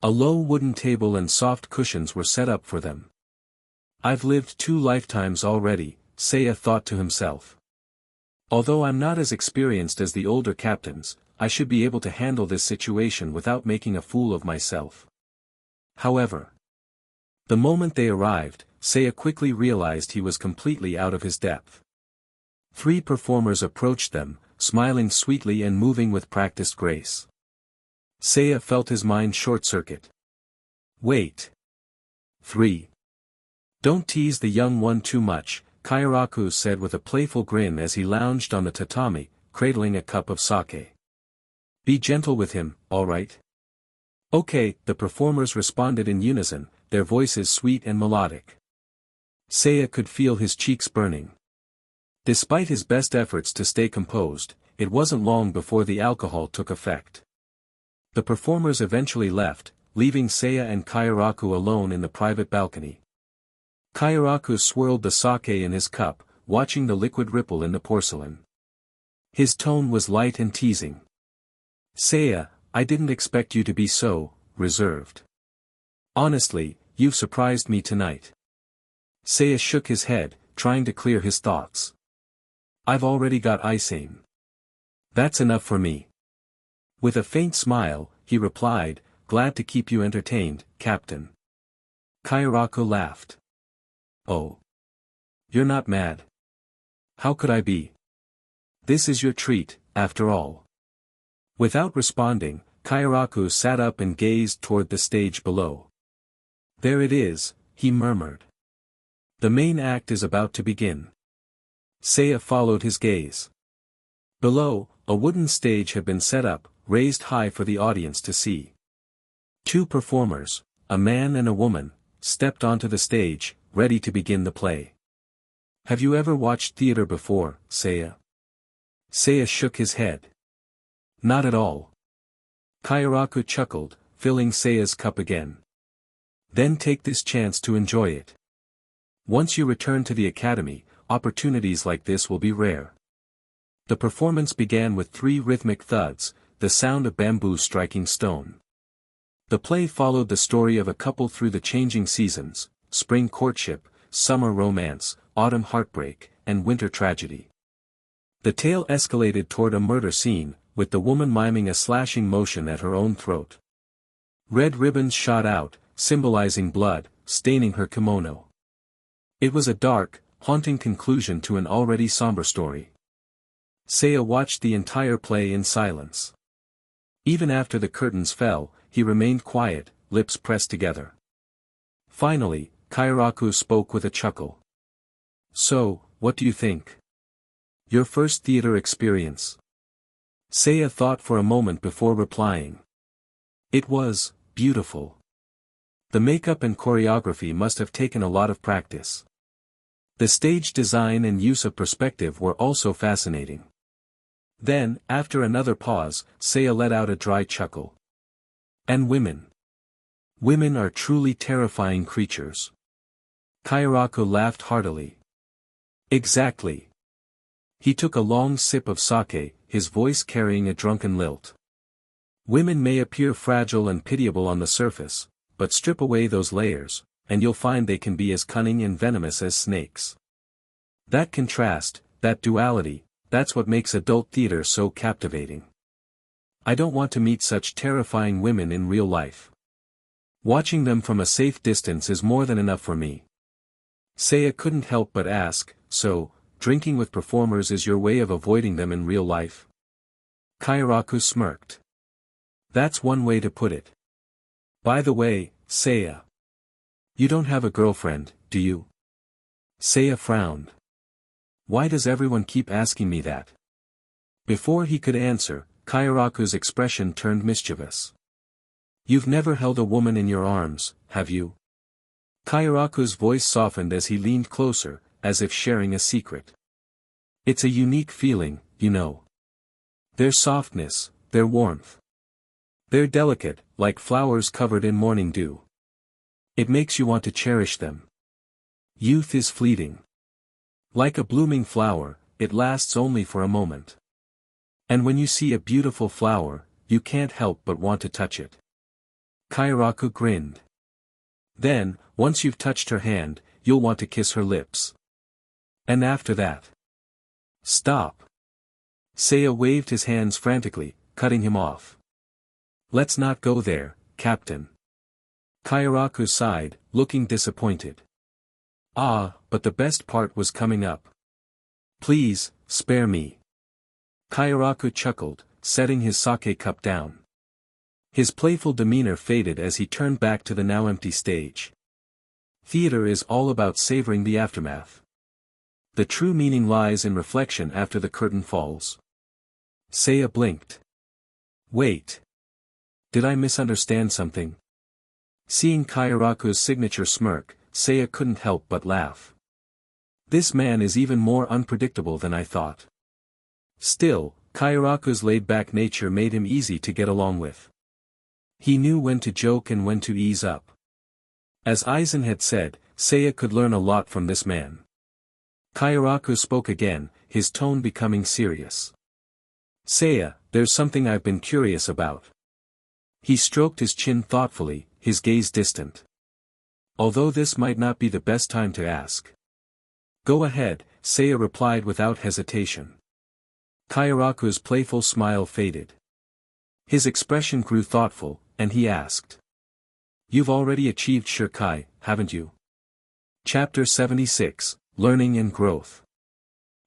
A low wooden table and soft cushions were set up for them. I've lived 2 lifetimes already, Seiya thought to himself. Although I'm not as experienced as the older captains, I should be able to handle this situation without making a fool of myself. However, the moment they arrived, Seiya quickly realized he was completely out of his depth. 3 performers approached them, smiling sweetly and moving with practiced grace. Seiya felt his mind short-circuit. Wait. 3. Don't tease the young one too much, Kairaku said with a playful grin as he lounged on the tatami, cradling a cup of sake. Be gentle with him, all right? Okay, the performers responded in unison, their voices sweet and melodic. Seiya could feel his cheeks burning. Despite his best efforts to stay composed, it wasn't long before the alcohol took effect. The performers eventually left, leaving Seiya and Kairaku alone in the private balcony. Kairaku swirled the sake in his cup, watching the liquid ripple in the porcelain. His tone was light and teasing. Seiya, I didn't expect you to be so reserved. Honestly, you've surprised me tonight. Seiya shook his head, trying to clear his thoughts. I've already got Aizen. That's enough for me. With a faint smile, he replied, glad to keep you entertained, Captain. Kairaku laughed. Oh. You're not mad. How could I be? This is your treat, after all. Without responding, Kairaku sat up and gazed toward the stage below. There it is, he murmured. The main act is about to begin. Seiya followed his gaze. Below, a wooden stage had been set up, raised high for the audience to see. 2 performers, a man and a woman, stepped onto the stage, ready to begin the play. Have you ever watched theater before, Seiya? Seiya shook his head. Not at all. Kairaku chuckled, filling Seiya's cup again. Then take this chance to enjoy it. Once you return to the academy, opportunities like this will be rare. The performance began with 3 rhythmic thuds, the sound of bamboo striking stone. The play followed the story of a couple through the changing seasons, spring courtship, summer romance, autumn heartbreak, and winter tragedy. The tale escalated toward a murder scene, with the woman miming a slashing motion at her own throat. Red ribbons shot out, symbolizing blood, staining her kimono. It was a dark, haunting conclusion to an already somber story. Seiya watched the entire play in silence. Even after the curtains fell, he remained quiet, lips pressed together. Finally, Kairaku spoke with a chuckle. So, what do you think? Your first theater experience? Seiya thought for a moment before replying. It was beautiful. The makeup and choreography must have taken a lot of practice. The stage design and use of perspective were also fascinating. Then, after another pause, Seiya let out a dry chuckle. And women. Women are truly terrifying creatures. Kairaku laughed heartily. Exactly. He took a long sip of sake, his voice carrying a drunken lilt. Women may appear fragile and pitiable on the surface, but strip away those layers, and you'll find they can be as cunning and venomous as snakes. That contrast, that duality, that's what makes adult theater so captivating. I don't want to meet such terrifying women in real life. Watching them from a safe distance is more than enough for me. Seiya couldn't help but ask, so, drinking with performers is your way of avoiding them in real life? Kairaku smirked. That's one way to put it. By the way, Seiya. You don't have a girlfriend, do you? Seiya frowned. Why does everyone keep asking me that? Before he could answer, Kairaku's expression turned mischievous. You've never held a woman in your arms, have you? Kairaku's voice softened as he leaned closer, as if sharing a secret. It's a unique feeling, you know. Their softness, their warmth. They're delicate, like flowers covered in morning dew. It makes you want to cherish them. Youth is fleeting. Like a blooming flower, it lasts only for a moment. And when you see a beautiful flower, you can't help but want to touch it. Kairaku grinned. Then, once you've touched her hand, you'll want to kiss her lips. And after that. Stop. Seiya waved his hands frantically, cutting him off. Let's not go there, Captain. Kairaku sighed, looking disappointed. Ah, but the best part was coming up. Please, spare me. Kairaku chuckled, setting his sake cup down. His playful demeanor faded as he turned back to the now empty stage. Theater is all about savoring the aftermath. The true meaning lies in reflection after the curtain falls. Seiya blinked. Wait. Did I misunderstand something? Seeing Kairaku's signature smirk, Seiya couldn't help but laugh. This man is even more unpredictable than I thought. Still, Kairaku's laid-back nature made him easy to get along with. He knew when to joke and when to ease up. As Aizen had said, Seiya could learn a lot from this man. Kairaku spoke again, his tone becoming serious. Seiya, there's something I've been curious about. He stroked his chin thoughtfully, his gaze distant. Although this might not be the best time to ask. Go ahead, Seiya replied without hesitation. Kairaku's playful smile faded. His expression grew thoughtful, and he asked. You've already achieved Shirkai, haven't you? Chapter 76, Learning and Growth.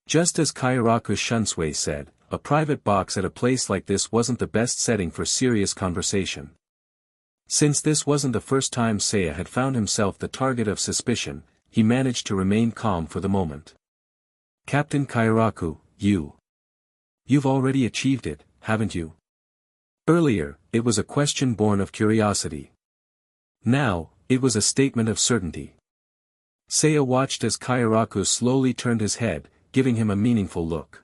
Just as Kairaku Shunsui said, a private box at a place like this wasn't the best setting for serious conversation. Since this wasn't the first time Seiya had found himself the target of suspicion, he managed to remain calm for the moment. Captain Kairaku, you've already achieved it, haven't you? Earlier, it was a question born of curiosity. Now, it was a statement of certainty. Seiya watched as Kairaku slowly turned his head, giving him a meaningful look.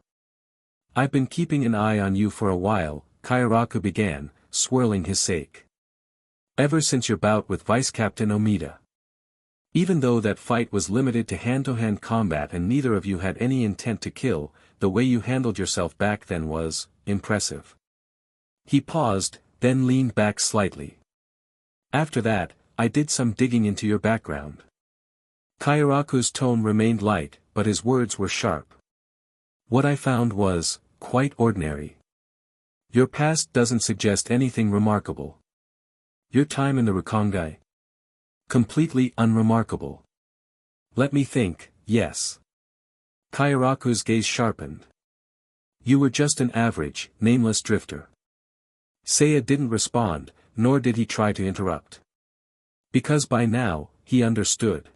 I've been keeping an eye on you for a while, Kairaku began, swirling his sake. Ever since your bout with Vice Captain Omida. Even though that fight was limited to hand-to-hand combat and neither of you had any intent to kill, the way you handled yourself back then was impressive. He paused, then leaned back slightly. After that, I did some digging into your background. Kairaku's tone remained light, but his words were sharp. What I found was, quite ordinary. Your past doesn't suggest anything remarkable. Your time in the Rukongai? Completely unremarkable. Let me think, yes. Kairaku's gaze sharpened. You were just an average, nameless drifter. Seiya didn't respond, nor did he try to interrupt. Because by now, he understood.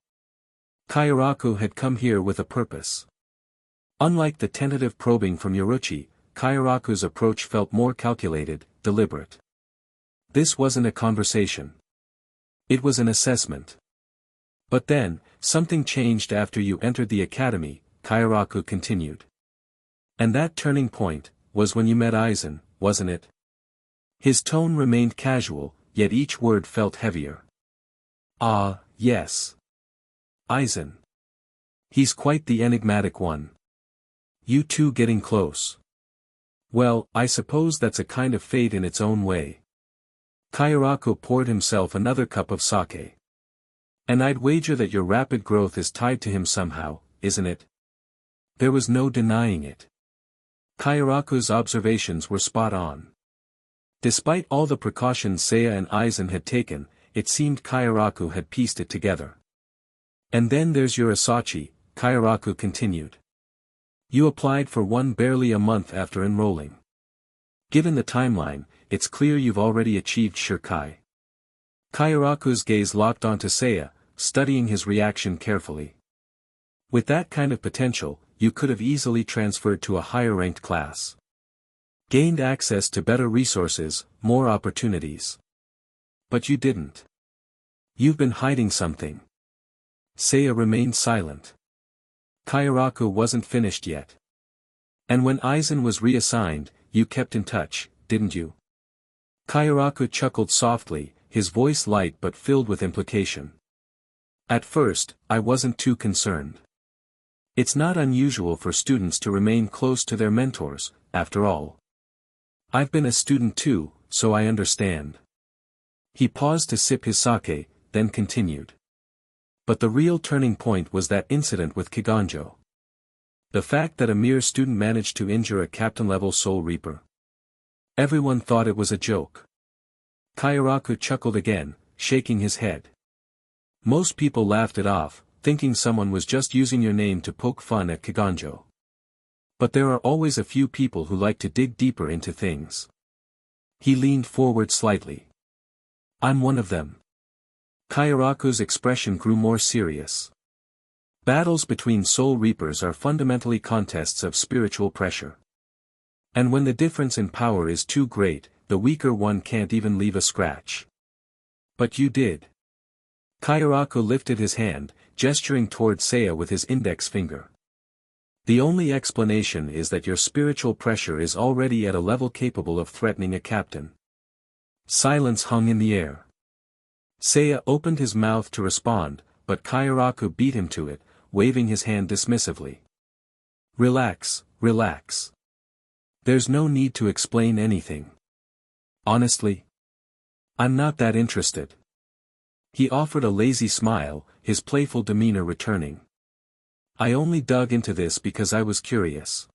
Kairaku had come here with a purpose. Unlike the tentative probing from Yoruichi, Kairaku's approach felt more calculated, deliberate. This wasn't a conversation. It was an assessment. But then, something changed after you entered the academy, Kairaku continued. And that turning point, was when you met Aizen, wasn't it? His tone remained casual, yet each word felt heavier. Ah, yes. Aizen. He's quite the enigmatic one. You two getting close. Well, I suppose that's a kind of fate in its own way. Kairaku poured himself another cup of sake. And I'd wager that your rapid growth is tied to him somehow, isn't it? There was no denying it. Kairaku's observations were spot on. Despite all the precautions Seiya and Aizen had taken, it seemed Kairaku had pieced it together. And then there's Yoruichi, Kairaku continued. You applied for one barely a month after enrolling. Given the timeline, it's clear you've already achieved Shirkai. Kairaku's gaze locked onto Seiya, studying his reaction carefully. With that kind of potential, you could have easily transferred to a higher-ranked class. Gained access to better resources, more opportunities. But you didn't. You've been hiding something. Seiya remained silent. Kairaku wasn't finished yet. And when Aizen was reassigned, you kept in touch, didn't you? Kairaku chuckled softly, his voice light but filled with implication. At first, I wasn't too concerned. It's not unusual for students to remain close to their mentors, after all. I've been a student too, so I understand. He paused to sip his sake, then continued. But the real turning point was that incident with Kiganjo. The fact that a mere student managed to injure a captain-level Soul Reaper. Everyone thought it was a joke. Kairaku chuckled again, shaking his head. Most people laughed it off, thinking someone was just using your name to poke fun at Kiganjo. But there are always a few people who like to dig deeper into things. He leaned forward slightly. I'm one of them. Kairaku's expression grew more serious. Battles between Soul Reapers are fundamentally contests of spiritual pressure. And when the difference in power is too great, the weaker one can't even leave a scratch. But you did. Kairaku lifted his hand, gesturing toward Seiya with his index finger. The only explanation is that your spiritual pressure is already at a level capable of threatening a captain. Silence hung in the air. Seiya opened his mouth to respond, but Kairaku beat him to it, waving his hand dismissively. Relax, relax. There's no need to explain anything. Honestly, I'm not that interested. He offered a lazy smile, his playful demeanor returning. I only dug into this because I was curious.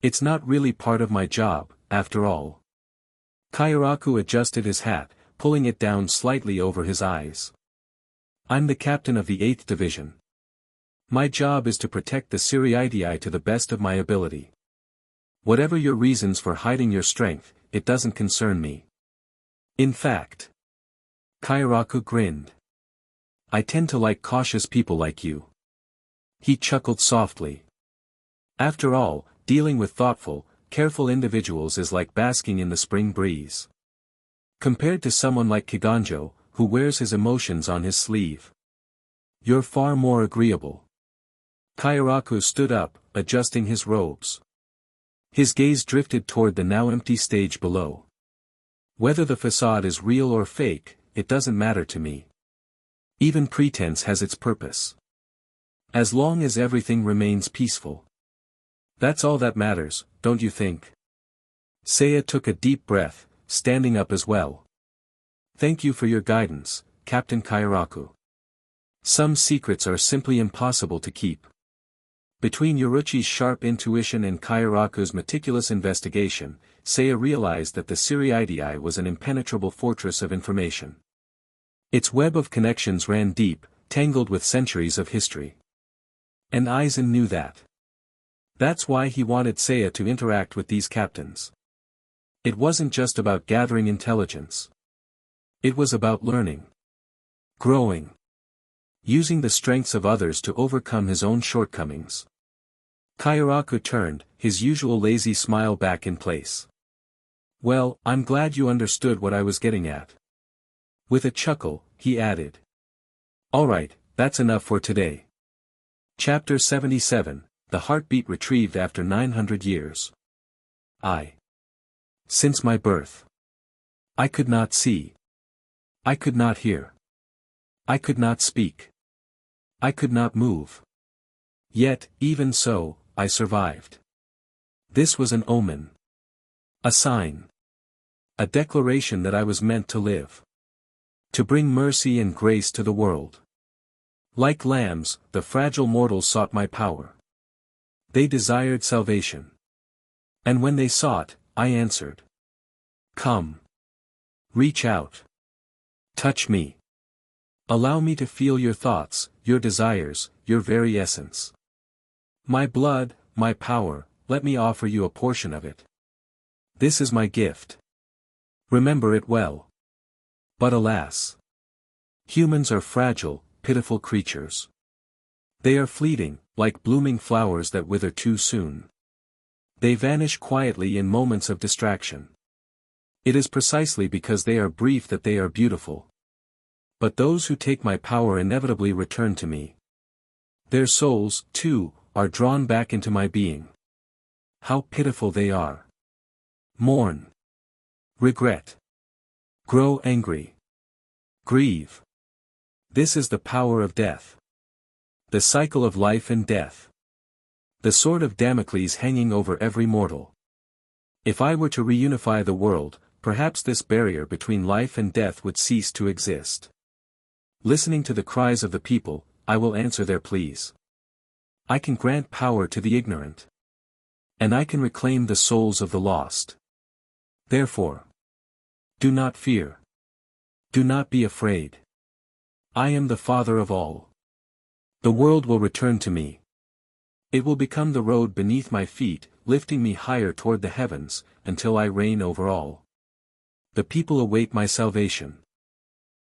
It's not really part of my job, after all. Kairaku adjusted his hat, pulling it down slightly over his eyes. I'm the captain of the 8th Division. My job is to protect the Siriidii to the best of my ability. Whatever your reasons for hiding your strength, it doesn't concern me. In fact, Kairaku grinned. I tend to like cautious people like you. He chuckled softly. After all, dealing with thoughtful, careful individuals is like basking in the spring breeze. Compared to someone like Kiganjo, who wears his emotions on his sleeve. You're far more agreeable. Kairaku stood up, adjusting his robes. His gaze drifted toward the now empty stage below. Whether the facade is real or fake, it doesn't matter to me. Even pretense has its purpose. As long as everything remains peaceful. That's all that matters, don't you think? Seiya took a deep breath, standing up as well. Thank you for your guidance, Captain Kairaku. Some secrets are simply impossible to keep. Between Yoruichi's sharp intuition and Kairaku's meticulous investigation, Seiya realized that the Siriidii was an impenetrable fortress of information. Its web of connections ran deep, tangled with centuries of history. And Aizen knew that. That's why he wanted Seiya to interact with these captains. It wasn't just about gathering intelligence. It was about learning. Growing. Using the strengths of others to overcome his own shortcomings. Kairaku turned, his usual lazy smile back in place. Well, I'm glad you understood what I was getting at. With a chuckle, he added. Alright, that's enough for today. Chapter 77, The Heartbeat Retrieved After 900 Years. Since my birth, I could not see. I could not hear. I could not speak. I could not move. Yet, even so, I survived. This was an omen. A sign. A declaration that I was meant to live. To bring mercy and grace to the world. Like lambs, the fragile mortals sought my power. They desired salvation. And when they sought, I answered. Come. Reach out. Touch me. Allow me to feel your thoughts, your desires, your very essence. My blood, my power, let me offer you a portion of it. This is my gift. Remember it well. But alas. Humans are fragile, pitiful creatures. They are fleeting, like blooming flowers that wither too soon. They vanish quietly in moments of distraction. It is precisely because they are brief that they are beautiful. But those who take my power inevitably return to me. Their souls, too, are drawn back into my being. How pitiful they are. Mourn. Regret. Grow angry. Grieve. This is the power of death. The cycle of life and death. The sword of Damocles hanging over every mortal. If I were to reunify the world, perhaps this barrier between life and death would cease to exist. Listening to the cries of the people, I will answer their pleas. I can grant power to the ignorant. And I can reclaim the souls of the lost. Therefore, do not fear. Do not be afraid. I am the Father of all. The world will return to me. It will become the road beneath my feet, lifting me higher toward the heavens, until I reign over all. The people await my salvation.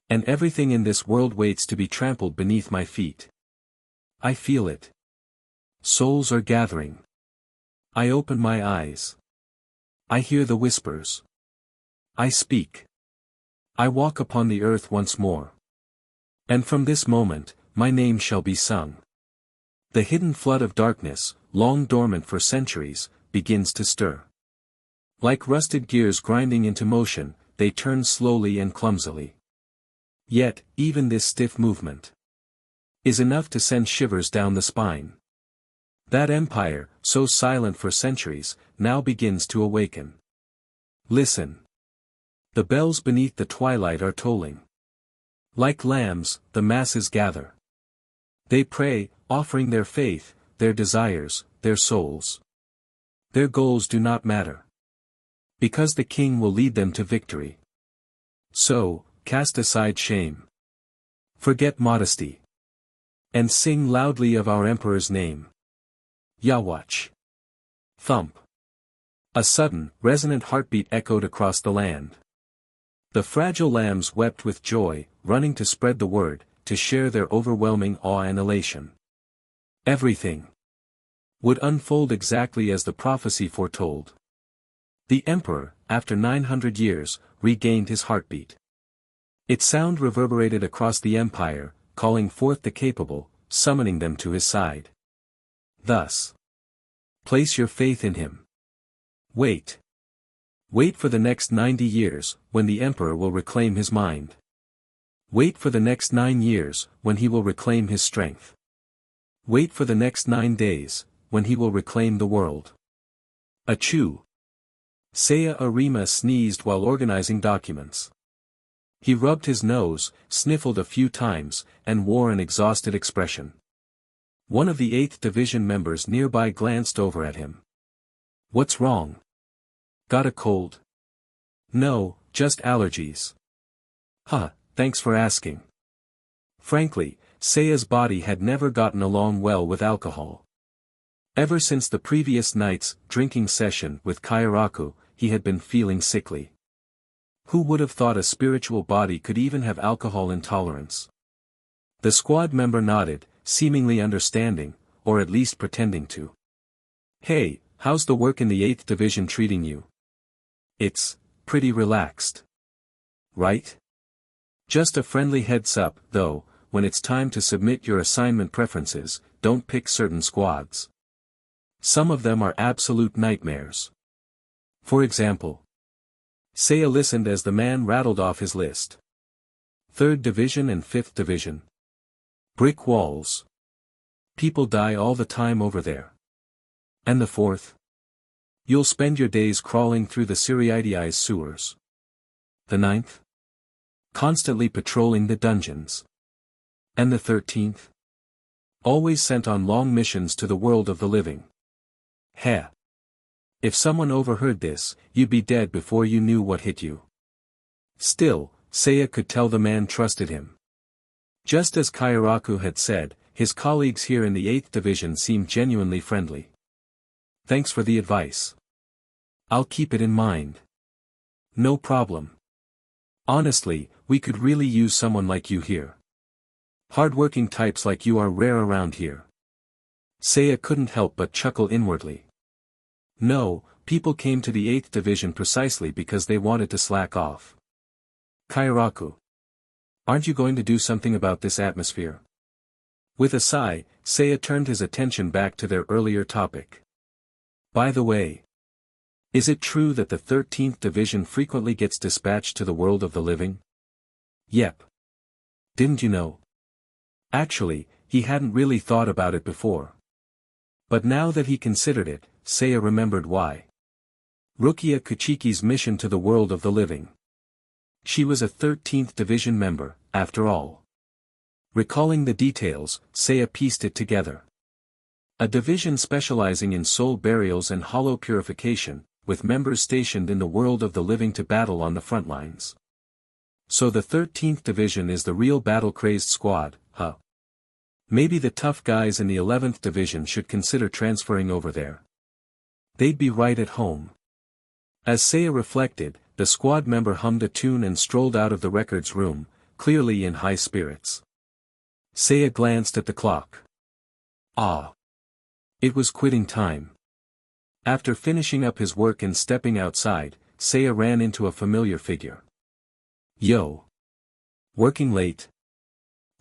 And everything in this world waits to be trampled beneath my feet. I feel it. Souls are gathering. I open my eyes. I hear the whispers. I speak. I walk upon the earth once more. And from this moment, my name shall be sung. The hidden flood of darkness, long dormant for centuries, begins to stir. Like rusted gears grinding into motion, they turn slowly and clumsily. Yet, even this stiff movement is enough to send shivers down the spine. That empire, so silent for centuries, now begins to awaken. Listen. The bells beneath the twilight are tolling. Like lambs, the masses gather. They pray, offering their faith, their desires, their souls. Their goals do not matter. Because the king will lead them to victory. So, cast aside shame. Forget modesty. And sing loudly of our emperor's name. Yawatch. Thump. A sudden, resonant heartbeat echoed across the land. The fragile lambs wept with joy, running to spread the word, to share their overwhelming awe and elation. Everything would unfold exactly as the prophecy foretold. The emperor, after 900 years, regained his heartbeat. Its sound reverberated across the empire, calling forth the capable, summoning them to his side. Thus, place your faith in him. Wait. Wait for the next 90 years, when the emperor will reclaim his mind. Wait for the next 9 years, when he will reclaim his strength. Wait for the next 9 days, when he will reclaim the world. Achoo! Seiya Arima sneezed while organizing documents. He rubbed his nose, sniffled a few times, and wore an exhausted expression. One of the 8th Division members nearby glanced over at him. What's wrong? Got a cold? No, just allergies. Huh, thanks for asking. Frankly, Seiya's body had never gotten along well with alcohol. Ever since the previous night's drinking session with Kairaku, he had been feeling sickly. Who would have thought a spiritual body could even have alcohol intolerance? The squad member nodded, seemingly understanding, or at least pretending to. Hey, how's the work in the 8th Division treating you? It's pretty relaxed. Right? Just a friendly heads up, though, when it's time to submit your assignment preferences, don't pick certain squads. Some of them are absolute nightmares. For example, Seiya listened as the man rattled off his list. 3rd Division and 5th Division. Brick walls. People die all the time over there. And the 4th? You'll spend your days crawling through the Siriidi's sewers. The 9th? Constantly patrolling the dungeons. And the 13th? Always sent on long missions to the world of the living. Heh. If someone overheard this, you'd be dead before you knew what hit you. Still, Seiya could tell the man trusted him. Just as Kairaku had said, his colleagues here in the 8th Division seemed genuinely friendly. Thanks for the advice. I'll keep it in mind. No problem. Honestly, we could really use someone like you here. Hardworking types like you are rare around here. Seiya couldn't help but chuckle inwardly. No, people came to the 8th Division precisely because they wanted to slack off. Kairaku. Aren't you going to do something about this atmosphere? With a sigh, Seiya turned his attention back to their earlier topic. By the way, is it true that the 13th Division frequently gets dispatched to the world of the living? Yep. Didn't you know? Actually, he hadn't really thought about it before. But now that he considered it, Seiya remembered why. Rukia Kachiki's mission to the world of the living. She was a 13th Division member, after all. Recalling the details, Seiya pieced it together. A division specializing in soul burials and hollow purification, with members stationed in the world of the living to battle on the front lines. So the 13th Division is the real battle-crazed squad, huh? Maybe the tough guys in the 11th Division should consider transferring over there. They'd be right at home. As Seiya reflected, the squad member hummed a tune and strolled out of the records room, clearly in high spirits. Seiya glanced at the clock. Ah. It was quitting time. After finishing up his work and stepping outside, Seiya ran into a familiar figure. Yo. Working late?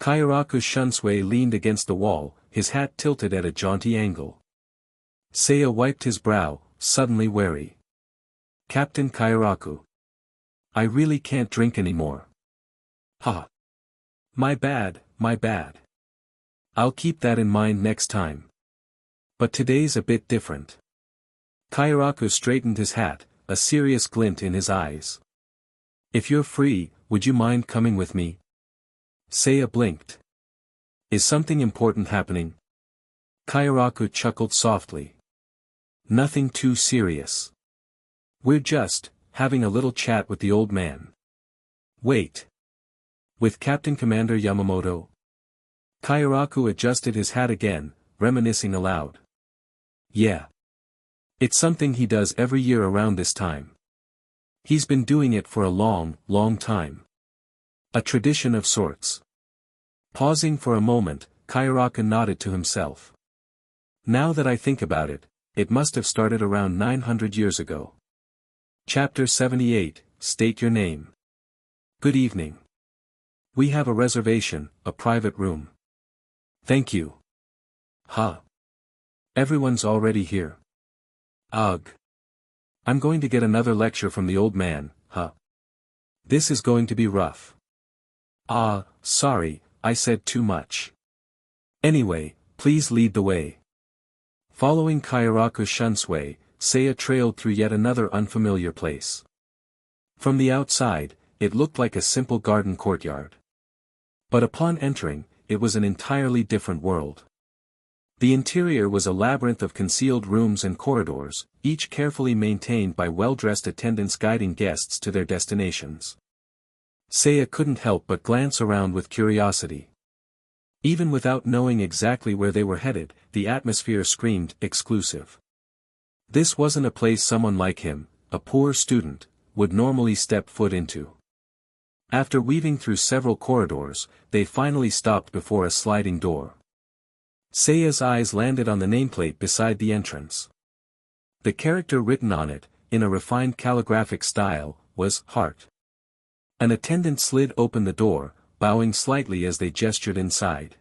Kairaku Shunsui leaned against the wall, his hat tilted at a jaunty angle. Seiya wiped his brow, suddenly wary. Captain Kairaku. I really can't drink anymore. Ha. My bad, my bad. I'll keep that in mind next time. But today's a bit different. Kairaku straightened his hat, a serious glint in his eyes. If you're free, would you mind coming with me? Seiya blinked. Is something important happening? Kairaku chuckled softly. Nothing too serious. We're just having a little chat with the old man. Wait. With Captain Commander Yamamoto? Kairaku adjusted his hat again, reminiscing aloud. Yeah. It's something he does every year around this time. He's been doing it for a long, long time. A tradition of sorts. Pausing for a moment, Kairaku nodded to himself. Now that I think about it, it must have started around 900 years ago. Chapter 78, State your name. Good evening. We have a reservation, a private room. Thank you. Huh. Everyone's already here. Ugh. I'm going to get another lecture from the old man, huh? This is going to be rough. Ah, sorry, I said too much. Anyway, please lead the way. Following Kairaku Shunsui, Seiya trailed through yet another unfamiliar place. From the outside, it looked like a simple garden courtyard. But upon entering, it was an entirely different world. The interior was a labyrinth of concealed rooms and corridors, each carefully maintained by well-dressed attendants guiding guests to their destinations. Seiya couldn't help but glance around with curiosity. Even without knowing exactly where they were headed, the atmosphere screamed exclusive. This wasn't a place someone like him, a poor student, would normally step foot into. After weaving through several corridors, they finally stopped before a sliding door. Seiya's eyes landed on the nameplate beside the entrance. The character written on it, in a refined calligraphic style, was Heart. An attendant slid open the door, bowing slightly as they gestured inside.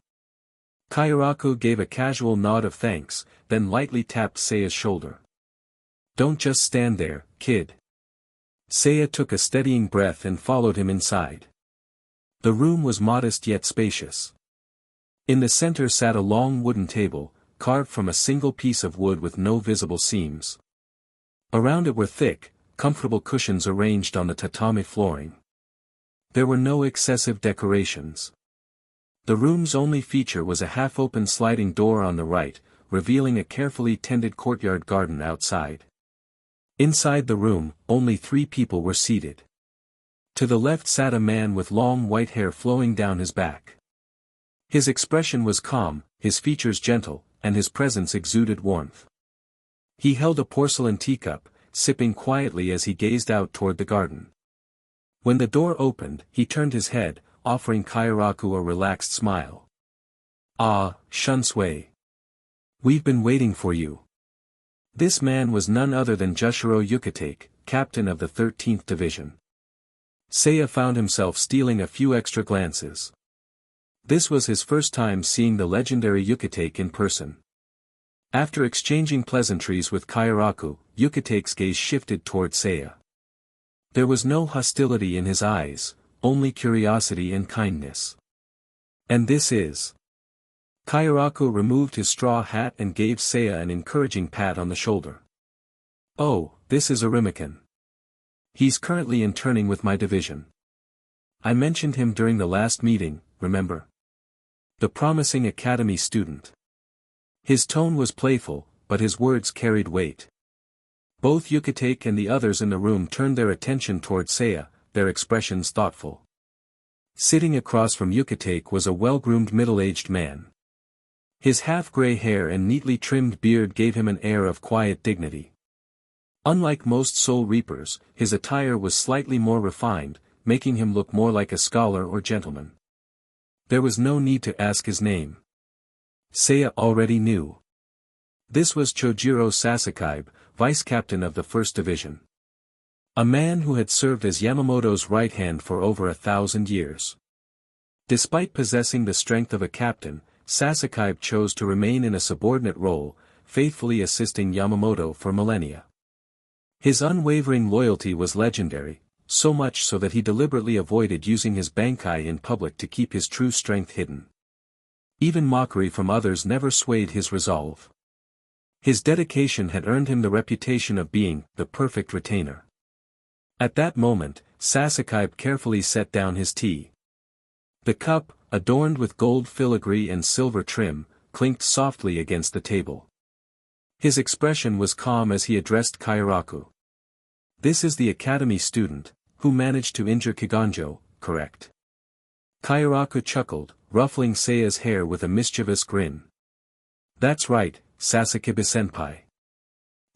Kairaku gave a casual nod of thanks, then lightly tapped Seiya's shoulder. "Don't just stand there, kid." Seiya took a steadying breath and followed him inside. The room was modest yet spacious. In the center sat a long wooden table, carved from a single piece of wood with no visible seams. Around it were thick, comfortable cushions arranged on the tatami flooring. There were no excessive decorations. The room's only feature was a half-open sliding door on the right, revealing a carefully tended courtyard garden outside. Inside the room, only 3 people were seated. To the left sat a man with long white hair flowing down his back. His expression was calm, his features gentle, and his presence exuded warmth. He held a porcelain teacup, sipping quietly as he gazed out toward the garden. When the door opened, he turned his head, offering Kairaku a relaxed smile. "Ah, Shunsui. We've been waiting for you." This man was none other than Jushiro Yukitake, captain of the 13th Division. Seiya found himself stealing a few extra glances. This was his first time seeing the legendary Yukitake in person. After exchanging pleasantries with Kairaku, Yukitake's gaze shifted toward Seiya. There was no hostility in his eyes, only curiosity and kindness. "And this is?" Kairaku removed his straw hat and gave Seiya an encouraging pat on the shoulder. "Oh, this is Arima-kun. He's currently interning with my division. I mentioned him during the last meeting, remember? The promising academy student." His tone was playful, but his words carried weight. Both Yukitake and the others in the room turned their attention toward Seiya, their expressions thoughtful. Sitting across from Yukitake was a well-groomed middle-aged man. His half-gray hair and neatly trimmed beard gave him an air of quiet dignity. Unlike most Soul Reapers, his attire was slightly more refined, making him look more like a scholar or gentleman. There was no need to ask his name. Seiya already knew. This was Chojiro Sasakaibe, vice-captain of the 1st Division. A man who had served as Yamamoto's right hand for over 1,000 years. Despite possessing the strength of a captain, Sasakaibe chose to remain in a subordinate role, faithfully assisting Yamamoto for millennia. His unwavering loyalty was legendary, so much so that he deliberately avoided using his Bankai in public to keep his true strength hidden. Even mockery from others never swayed his resolve. His dedication had earned him the reputation of being the perfect retainer. At that moment, Sasakaibe carefully set down his tea. The cup, adorned with gold filigree and silver trim, clinked softly against the table. His expression was calm as he addressed Kairaku. "This is the academy student, who managed to injure Kiganjo, correct?" Kairaku chuckled, ruffling Seiya's hair with a mischievous grin. "That's right, Sasakaibe-senpai.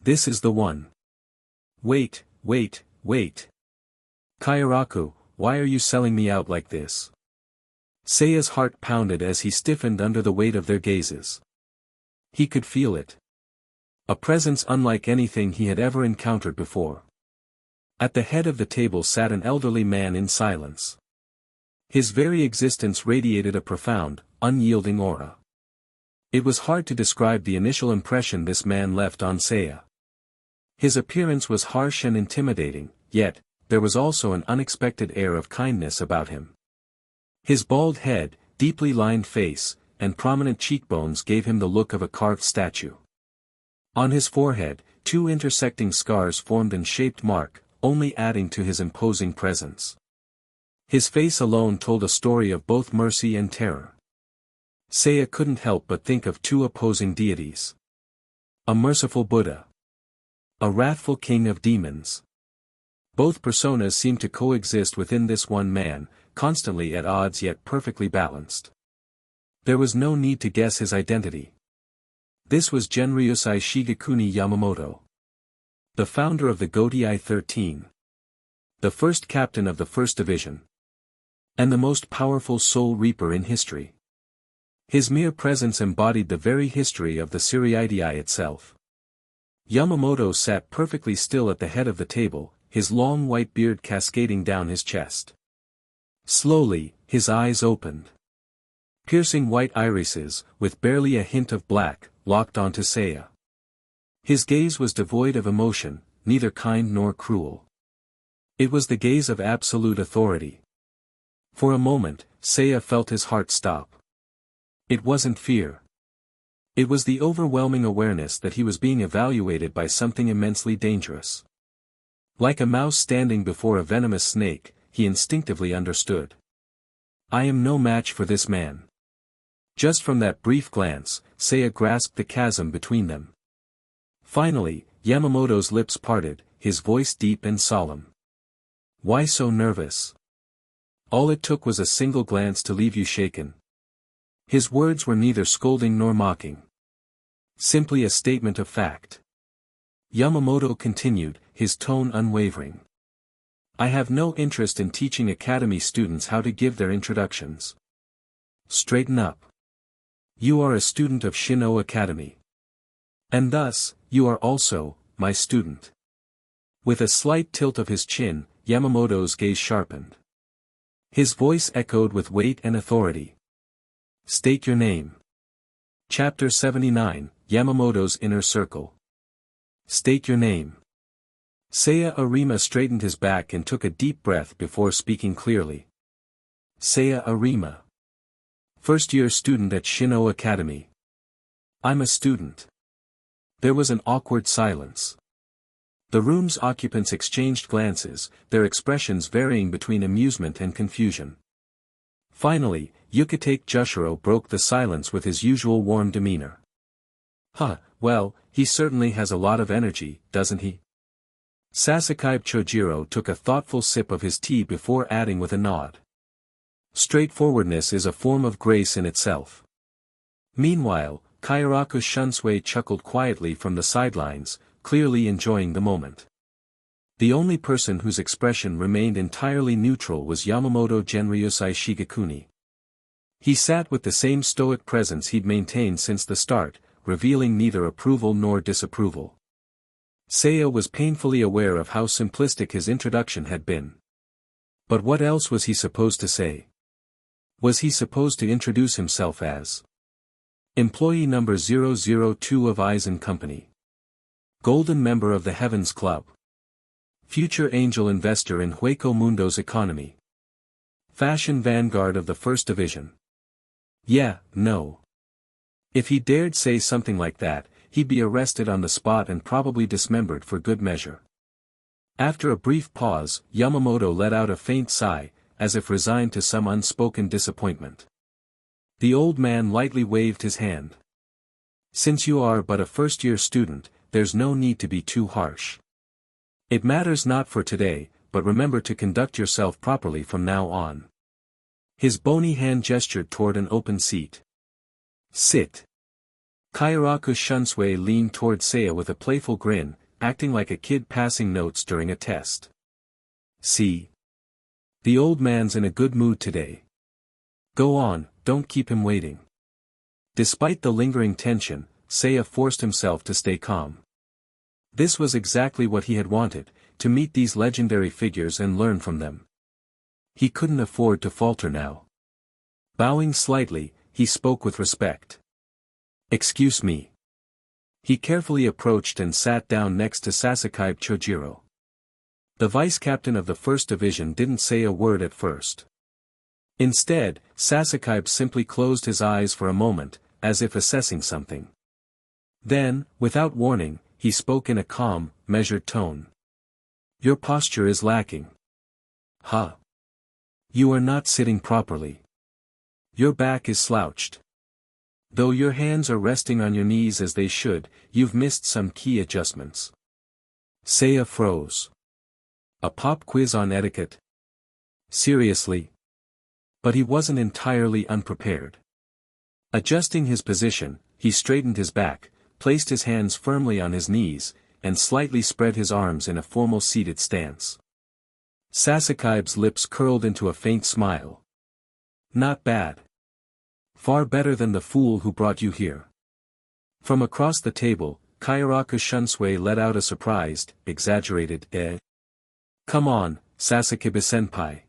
This is the one." Wait. Kairaku, why are you selling me out like this?" Seiya's heart pounded as he stiffened under the weight of their gazes. He could feel it. A presence unlike anything he had ever encountered before. At the head of the table sat an elderly man in silence. His very existence radiated a profound, unyielding aura. It was hard to describe the initial impression this man left on Seiya. His appearance was harsh and intimidating, yet, there was also an unexpected air of kindness about him. His bald head, deeply lined face, and prominent cheekbones gave him the look of a carved statue. On his forehead, 2 intersecting scars formed an shaped mark, only adding to his imposing presence. His face alone told a story of both mercy and terror. Seiya couldn't help but think of 2 opposing deities. A merciful Buddha. A wrathful king of demons. Both personas seemed to coexist within this one man, constantly at odds yet perfectly balanced. There was no need to guess his identity. This was Genryusai Shigekuni Yamamoto. The founder of the Gotei 13. The first captain of the 1st Division. And the most powerful Soul Reaper in history. His mere presence embodied the very history of the Siriidei itself. Yamamoto sat perfectly still at the head of the table, his long white beard cascading down his chest. Slowly, his eyes opened. Piercing white irises, with barely a hint of black, locked onto Seiya. His gaze was devoid of emotion, neither kind nor cruel. It was the gaze of absolute authority. For a moment, Seiya felt his heart stop. It wasn't fear. It was the overwhelming awareness that he was being evaluated by something immensely dangerous. Like a mouse standing before a venomous snake, he instinctively understood. I am no match for this man. Just from that brief glance, Seiya grasped the chasm between them. Finally, Yamamoto's lips parted, his voice deep and solemn. Why so nervous? All it took was a single glance to leave you shaken. His words were neither scolding nor mocking. Simply a statement of fact. Yamamoto continued, his tone unwavering. I have no interest in teaching academy students how to give their introductions. Straighten up. You are a student of Shin'ō Academy. And thus, you are also, my student. With a slight tilt of his chin, Yamamoto's gaze sharpened. His voice echoed with weight and authority. State your name. Chapter 79, Yamamoto's Inner Circle. State your name. Seiya Arima straightened his back and took a deep breath before speaking clearly. Seiya Arima. First-year student at Shin'ō Academy. I'm a student. There was an awkward silence. The room's occupants exchanged glances, their expressions varying between amusement and confusion. Finally, Yukitake Jushiro broke the silence with his usual warm demeanor. Well, he certainly has a lot of energy, doesn't he? Sasuke Chojiro took a thoughtful sip of his tea before adding with a nod. Straightforwardness is a form of grace in itself. Meanwhile, Kairaku Shunsui chuckled quietly from the sidelines, clearly enjoying the moment. The only person whose expression remained entirely neutral was Yamamoto Genryusai Shigekuni. He sat with the same stoic presence he'd maintained since the start, revealing neither approval nor disapproval. Seiya was painfully aware of how simplistic his introduction had been. But what else was he supposed to say? Was he supposed to introduce himself as Employee number 002 of Aizen Company? Golden member of the Heavens Club? Future angel investor in Hueco Mundo's economy? Fashion vanguard of the First Division? Yeah, no. If he dared say something like that, he'd be arrested on the spot and probably dismembered for good measure. After a brief pause, Yamamoto let out a faint sigh, as if resigned to some unspoken disappointment. The old man lightly waved his hand. Since you are but a first-year student, there's no need to be too harsh. It matters not for today, but remember to conduct yourself properly from now on. His bony hand gestured toward an open seat. Sit. Kairaku Shunsui leaned toward Seiya with a playful grin, acting like a kid passing notes during a test. See? The old man's in a good mood today. Go on, don't keep him waiting. Despite the lingering tension, Seiya forced himself to stay calm. This was exactly what he had wanted, to meet these legendary figures and learn from them. He couldn't afford to falter now. Bowing slightly, he spoke with respect. Excuse me. He carefully approached and sat down next to Sasuke Chojiro. The vice-captain of the First Division didn't say a word at first. Instead, Sasuke simply closed his eyes for a moment, as if assessing something. Then, without warning, he spoke in a calm, measured tone. Your posture is lacking. You are not sitting properly. Your back is slouched. Though your hands are resting on your knees as they should, you've missed some key adjustments. Seiya froze. A pop quiz on etiquette? Seriously? But he wasn't entirely unprepared. Adjusting his position, he straightened his back, placed his hands firmly on his knees, and slightly spread his arms in a formal seated stance. Sasuke's lips curled into a faint smile. Not bad. Far better than the fool who brought you here. From across the table, Kairaku Shunsui let out a surprised, exaggerated, Come on, Sasuke-senpai.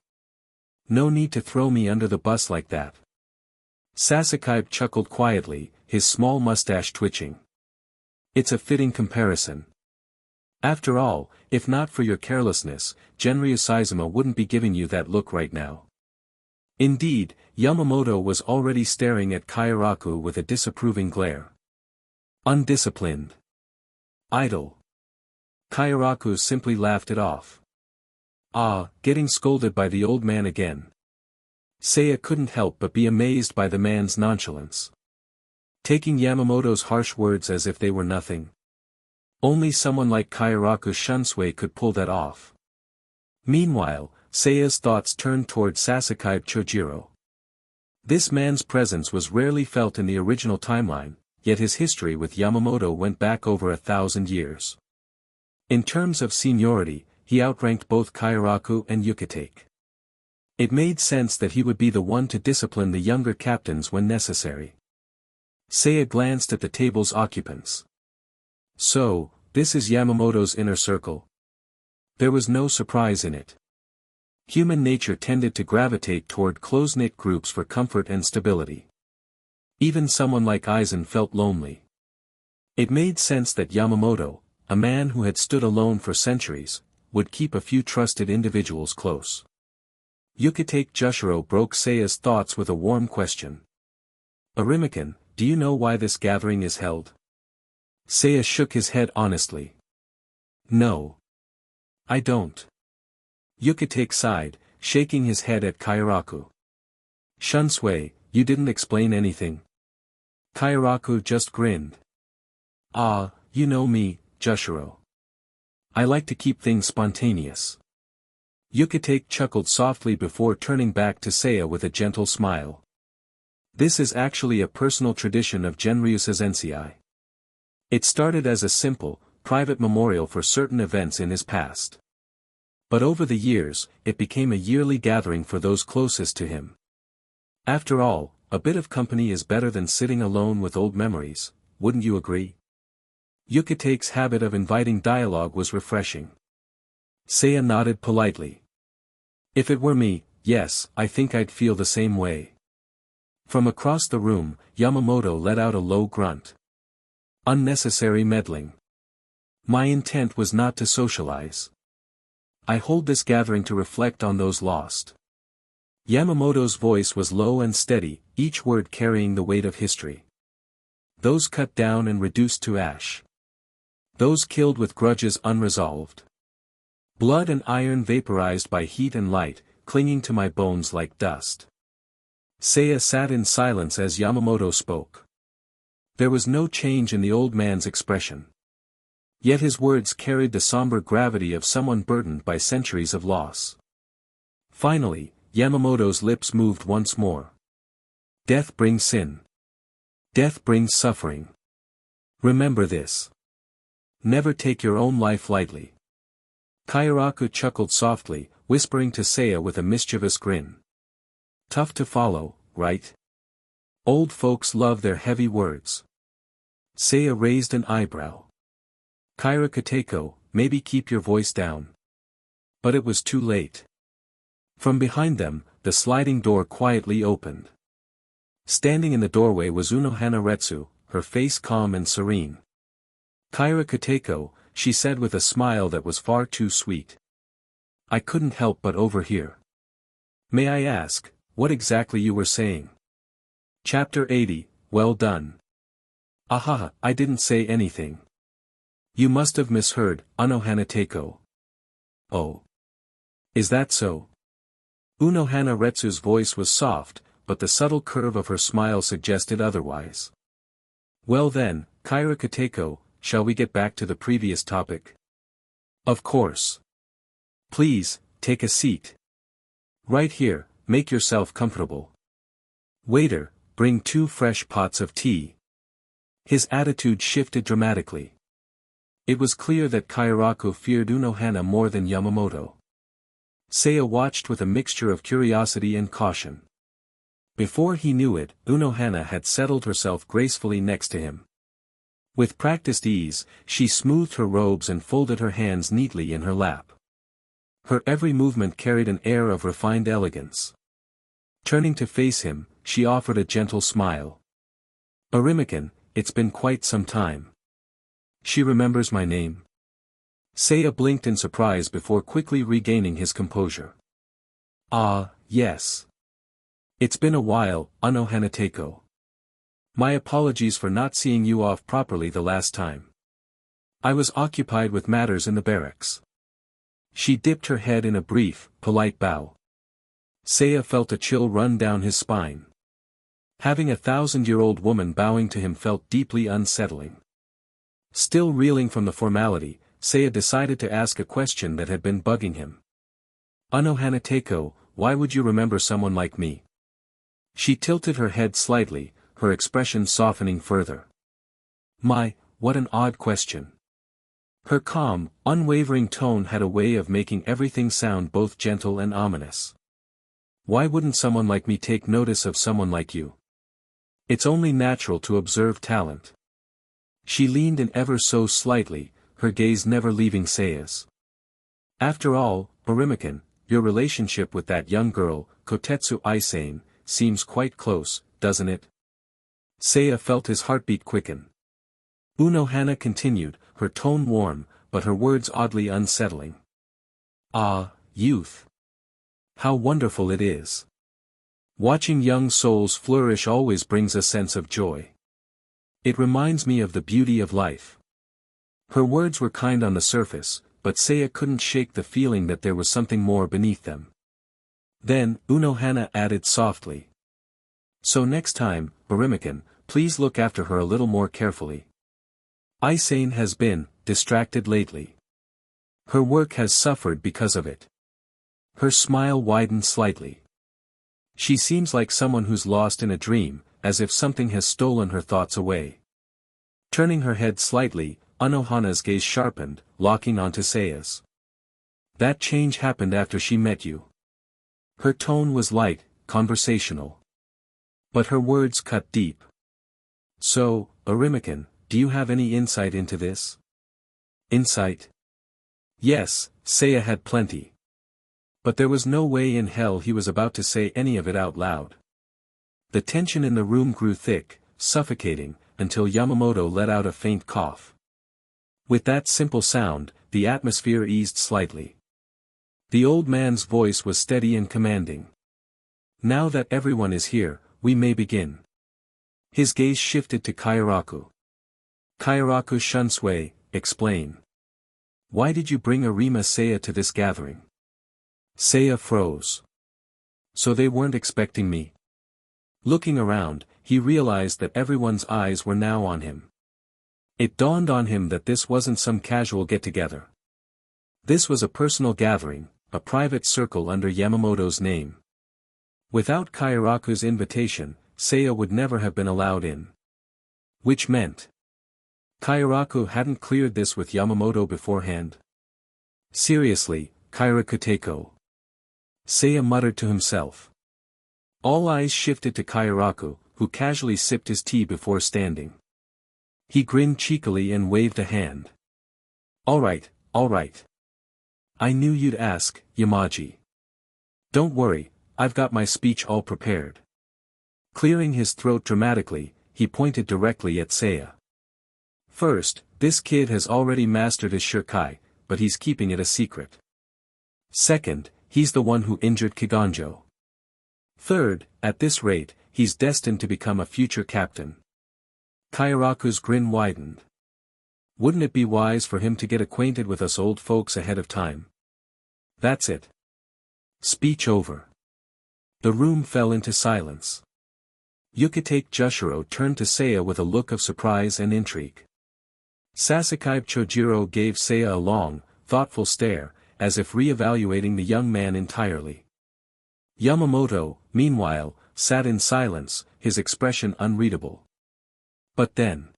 No need to throw me under the bus like that. Sasuke chuckled quietly, his small mustache twitching. It's a fitting comparison. After all, if not for your carelessness, Yoruichi wouldn't be giving you that look right now. Indeed, Yamamoto was already staring at Kairaku with a disapproving glare. Undisciplined. Idle. Kairaku simply laughed it off. Ah, getting scolded by the old man again. Seiya couldn't help but be amazed by the man's nonchalance. Taking Yamamoto's harsh words as if they were nothing. Only someone like Kairaku Shunsui could pull that off. Meanwhile, Seiya's thoughts turned toward Sasuke Chojiro. This man's presence was rarely felt in the original timeline, yet his history with Yamamoto went back over 1,000 years. In terms of seniority, he outranked both Kairaku and Yukitake. It made sense that he would be the one to discipline the younger captains when necessary. Seiya glanced at the table's occupants. So, this is Yamamoto's inner circle. There was no surprise in it. Human nature tended to gravitate toward close-knit groups for comfort and stability. Even someone like Aizen felt lonely. It made sense that Yamamoto, a man who had stood alone for centuries, would keep a few trusted individuals close. Yukitake Jushiro broke Seiya's thoughts with a warm question. Arima-kun, do you know why this gathering is held? Seiya shook his head honestly. No. I don't. Yukitake sighed, shaking his head at Kairaku. Shunsui, you didn't explain anything. Kairaku just grinned. Ah, you know me, Jushiro. I like to keep things spontaneous. Yukitake chuckled softly before turning back to Seiya with a gentle smile. This is actually a personal tradition of Genryusei. It started as a simple, private memorial for certain events in his past. But over the years, it became a yearly gathering for those closest to him. After all, a bit of company is better than sitting alone with old memories, wouldn't you agree? Yukitake's habit of inviting dialogue was refreshing. Seiya nodded politely. If it were me, yes, I think I'd feel the same way. From across the room, Yamamoto let out a low grunt. Unnecessary meddling. My intent was not to socialize. I hold this gathering to reflect on those lost. Yamamoto's voice was low and steady, each word carrying the weight of history. Those cut down and reduced to ash. Those killed with grudges unresolved. Blood and iron vaporized by heat and light, clinging to my bones like dust. Seiya sat in silence as Yamamoto spoke. There was no change in the old man's expression. Yet his words carried the somber gravity of someone burdened by centuries of loss. Finally, Yamamoto's lips moved once more. Death brings sin. Death brings suffering. Remember this. Never take your own life lightly. Kairaku chuckled softly, whispering to Seiya with a mischievous grin. Tough to follow, right? Old folks love their heavy words. Seiya raised an eyebrow. Kairaku, maybe keep your voice down. But it was too late. From behind them, the sliding door quietly opened. Standing in the doorway was Unohana Retsu, her face calm and serene. Kairaku, she said with a smile that was far too sweet. I couldn't help but overhear. May I ask, what exactly you were saying? Chapter 80, well done. Ahaha, I didn't say anything. You must have misheard, Unohana. Oh. Is that so? Unohana Retsu's voice was soft, but the subtle curve of her smile suggested otherwise. Well then, Kairaku, shall we get back to the previous topic? Of course. Please, take a seat. Right here, make yourself comfortable. Waiter, bring 2 fresh pots of tea. His attitude shifted dramatically. It was clear that Kairaku feared Unohana more than Yamamoto. Seiya watched with a mixture of curiosity and caution. Before he knew it, Unohana had settled herself gracefully next to him. With practiced ease, she smoothed her robes and folded her hands neatly in her lap. Her every movement carried an air of refined elegance. Turning to face him, she offered a gentle smile. Arima-kun, it's been quite some time. She remembers my name. Seiya blinked in surprise before quickly regaining his composure. Ah, yes. It's been a while, Ano Hanateko. My apologies for not seeing you off properly the last time. I was occupied with matters in the barracks. She dipped her head in a brief, polite bow. Seiya felt a chill run down his spine. Having a 1,000-year-old woman bowing to him felt deeply unsettling. Still reeling from the formality, Seiya decided to ask a question that had been bugging him. Ano Hanateko, why would you remember someone like me? She tilted her head slightly, her expression softening further. My, what an odd question. Her calm, unwavering tone had a way of making everything sound both gentle and ominous. Why wouldn't someone like me take notice of someone like you? It's only natural to observe talent. She leaned in ever so slightly, her gaze never leaving Seiya's. After all, Arima-kun, your relationship with that young girl, Kotetsu Aizen, seems quite close, doesn't it? Seiya felt his heartbeat quicken. Unohana continued, her tone warm, but her words oddly unsettling. Ah, youth. How wonderful it is. Watching young souls flourish always brings a sense of joy. It reminds me of the beauty of life. Her words were kind on the surface, but Seiya couldn't shake the feeling that there was something more beneath them. Then, Unohana added softly. So next time, Arima-kun, please look after her a little more carefully. Aizen has been distracted lately. Her work has suffered because of it. Her smile widened slightly. She seems like someone who's lost in a dream, as if something has stolen her thoughts away. Turning her head slightly, Unohana's gaze sharpened, locking onto Seiya's. That change happened after she met you. Her tone was light, conversational. But her words cut deep. So, Arima-kun, do you have any insight into this? Insight? Yes, Seiya had plenty. But there was no way in hell he was about to say any of it out loud. The tension in the room grew thick, suffocating, until Yamamoto let out a faint cough. With that simple sound, the atmosphere eased slightly. The old man's voice was steady and commanding. Now that everyone is here, we may begin. His gaze shifted to Kairaku. Kairaku Shunsui, explain. Why did you bring Arima Seiya to this gathering? Seiya froze. So they weren't expecting me? Looking around, he realized that everyone's eyes were now on him. It dawned on him that this wasn't some casual get-together. This was a personal gathering, a private circle under Yamamoto's name. Without Kairaku's invitation, Seiya would never have been allowed in. Which meant Kairaku hadn't cleared this with Yamamoto beforehand. Seriously, Kairakuteko. Seiya muttered to himself. All eyes shifted to Kairaku, who casually sipped his tea before standing. He grinned cheekily and waved a hand. All right. I knew you'd ask, Yamaji. Don't worry, I've got my speech all prepared. Clearing his throat dramatically, he pointed directly at Seiya. First, this kid has already mastered his shurikai, but he's keeping it a secret. Second, he's the one who injured Kiganjo. Third, at this rate, he's destined to become a future captain. Kairaku's grin widened. Wouldn't it be wise for him to get acquainted with us old folks ahead of time? That's it. Speech over. The room fell into silence. Yukitake Jushiro turned to Seiya with a look of surprise and intrigue. Sasuke Chojiro gave Seiya a long, thoughtful stare, as if re-evaluating the young man entirely. Yamamoto, meanwhile, sat in silence, his expression unreadable. But then,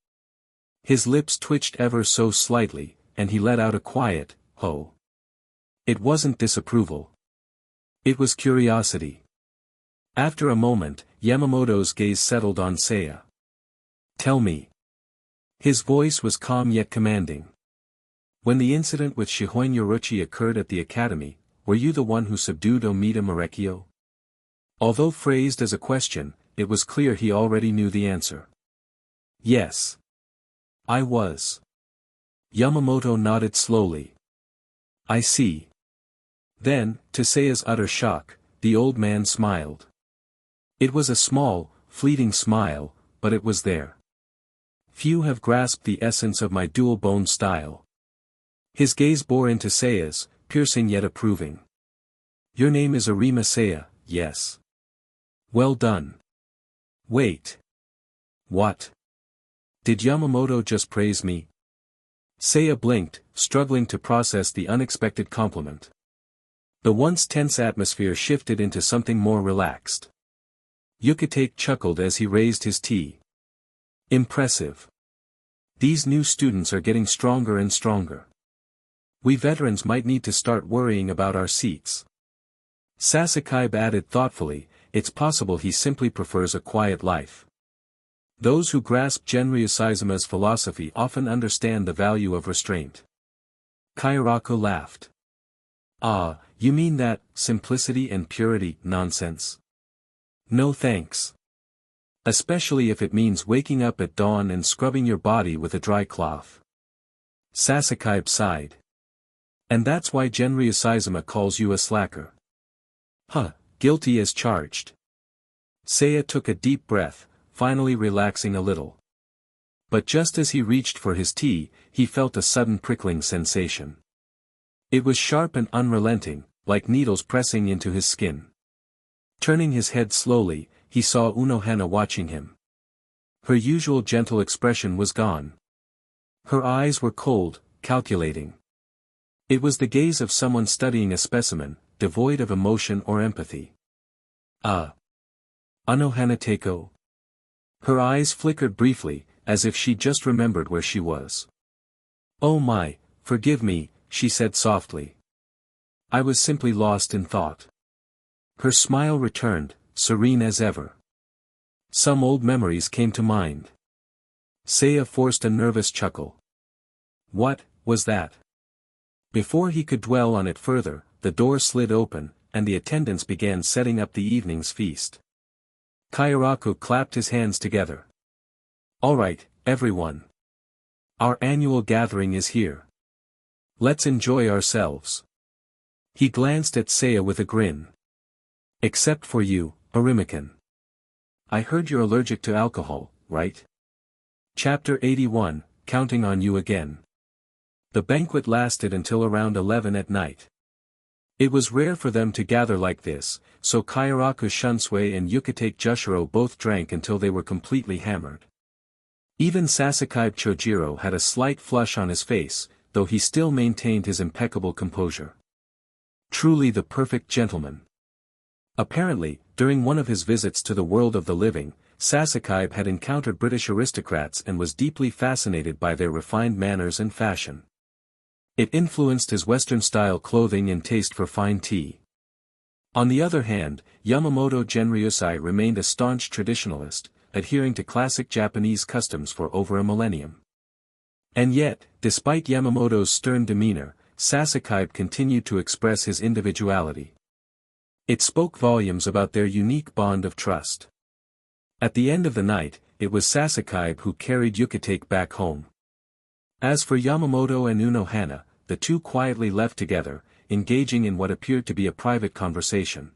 his lips twitched ever so slightly, and he let out a quiet, "Ho." It wasn't disapproval. It was curiosity. After a moment, Yamamoto's gaze settled on Seiya. Tell me. His voice was calm yet commanding. When the incident with Shihoin Yoruichi occurred at the academy, were you the one who subdued Omida Marekio? Although phrased as a question, it was clear he already knew the answer. Yes. I was. Yamamoto nodded slowly. I see. Then, to Seiya's utter shock, the old man smiled. It was a small, fleeting smile, but it was there. Few have grasped the essence of my dual-bone style. His gaze bore into Seiya's, piercing yet approving. Your name is Arima Seiya, yes. Well done. Wait. What? Did Yamamoto just praise me? Seiya blinked, struggling to process the unexpected compliment. The once tense atmosphere shifted into something more relaxed. Yukitake chuckled as he raised his tea. Impressive. These new students are getting stronger and stronger. We veterans might need to start worrying about our seats. Sasuke added thoughtfully, it's possible he simply prefers a quiet life. Those who grasp Genryusaizama's philosophy often understand the value of restraint. Kairaku laughed. Ah, you mean that, simplicity and purity, nonsense? No thanks. Especially if it means waking up at dawn and scrubbing your body with a dry cloth. Sasuke sighed. And that's why Genryusaizama calls you a slacker. Huh, guilty as charged. Seiya took a deep breath, finally relaxing a little. But just as he reached for his tea, he felt a sudden prickling sensation. It was sharp and unrelenting, like needles pressing into his skin. Turning his head slowly, he saw Unohana watching him. Her usual gentle expression was gone. Her eyes were cold, calculating. It was the gaze of someone studying a specimen, devoid of emotion or empathy. Unohana Teiko. Her eyes flickered briefly, as if she just remembered where she was. Oh my, forgive me, she said softly. I was simply lost in thought. Her smile returned, serene as ever. Some old memories came to mind. Seiya forced a nervous chuckle. What was that? Before he could dwell on it further, the door slid open, and the attendants began setting up the evening's feast. Kairaku clapped his hands together. All right, everyone. Our annual gathering is here. Let's enjoy ourselves. He glanced at Seiya with a grin. Except for you, Arima-kun. I heard you're allergic to alcohol, right? Chapter 81, Counting on You Again. The banquet lasted until around 11 at night. It was rare for them to gather like this, so Kairaku Shunsui and Yukitake Jushiro both drank until they were completely hammered. Even Sasuke Chojiro had a slight flush on his face, though he still maintained his impeccable composure. Truly the perfect gentleman. Apparently, during one of his visits to the world of the living, Sasuke had encountered British aristocrats and was deeply fascinated by their refined manners and fashion. It influenced his Western-style clothing and taste for fine tea. On the other hand, Yamamoto Genryusai remained a staunch traditionalist, adhering to classic Japanese customs for over a millennium. And yet, despite Yamamoto's stern demeanor, Sasuke continued to express his individuality. It spoke volumes about their unique bond of trust. At the end of the night, it was Sasuke who carried Yukitake back home. As for Yamamoto and Unohana, the two quietly left together, engaging in what appeared to be a private conversation.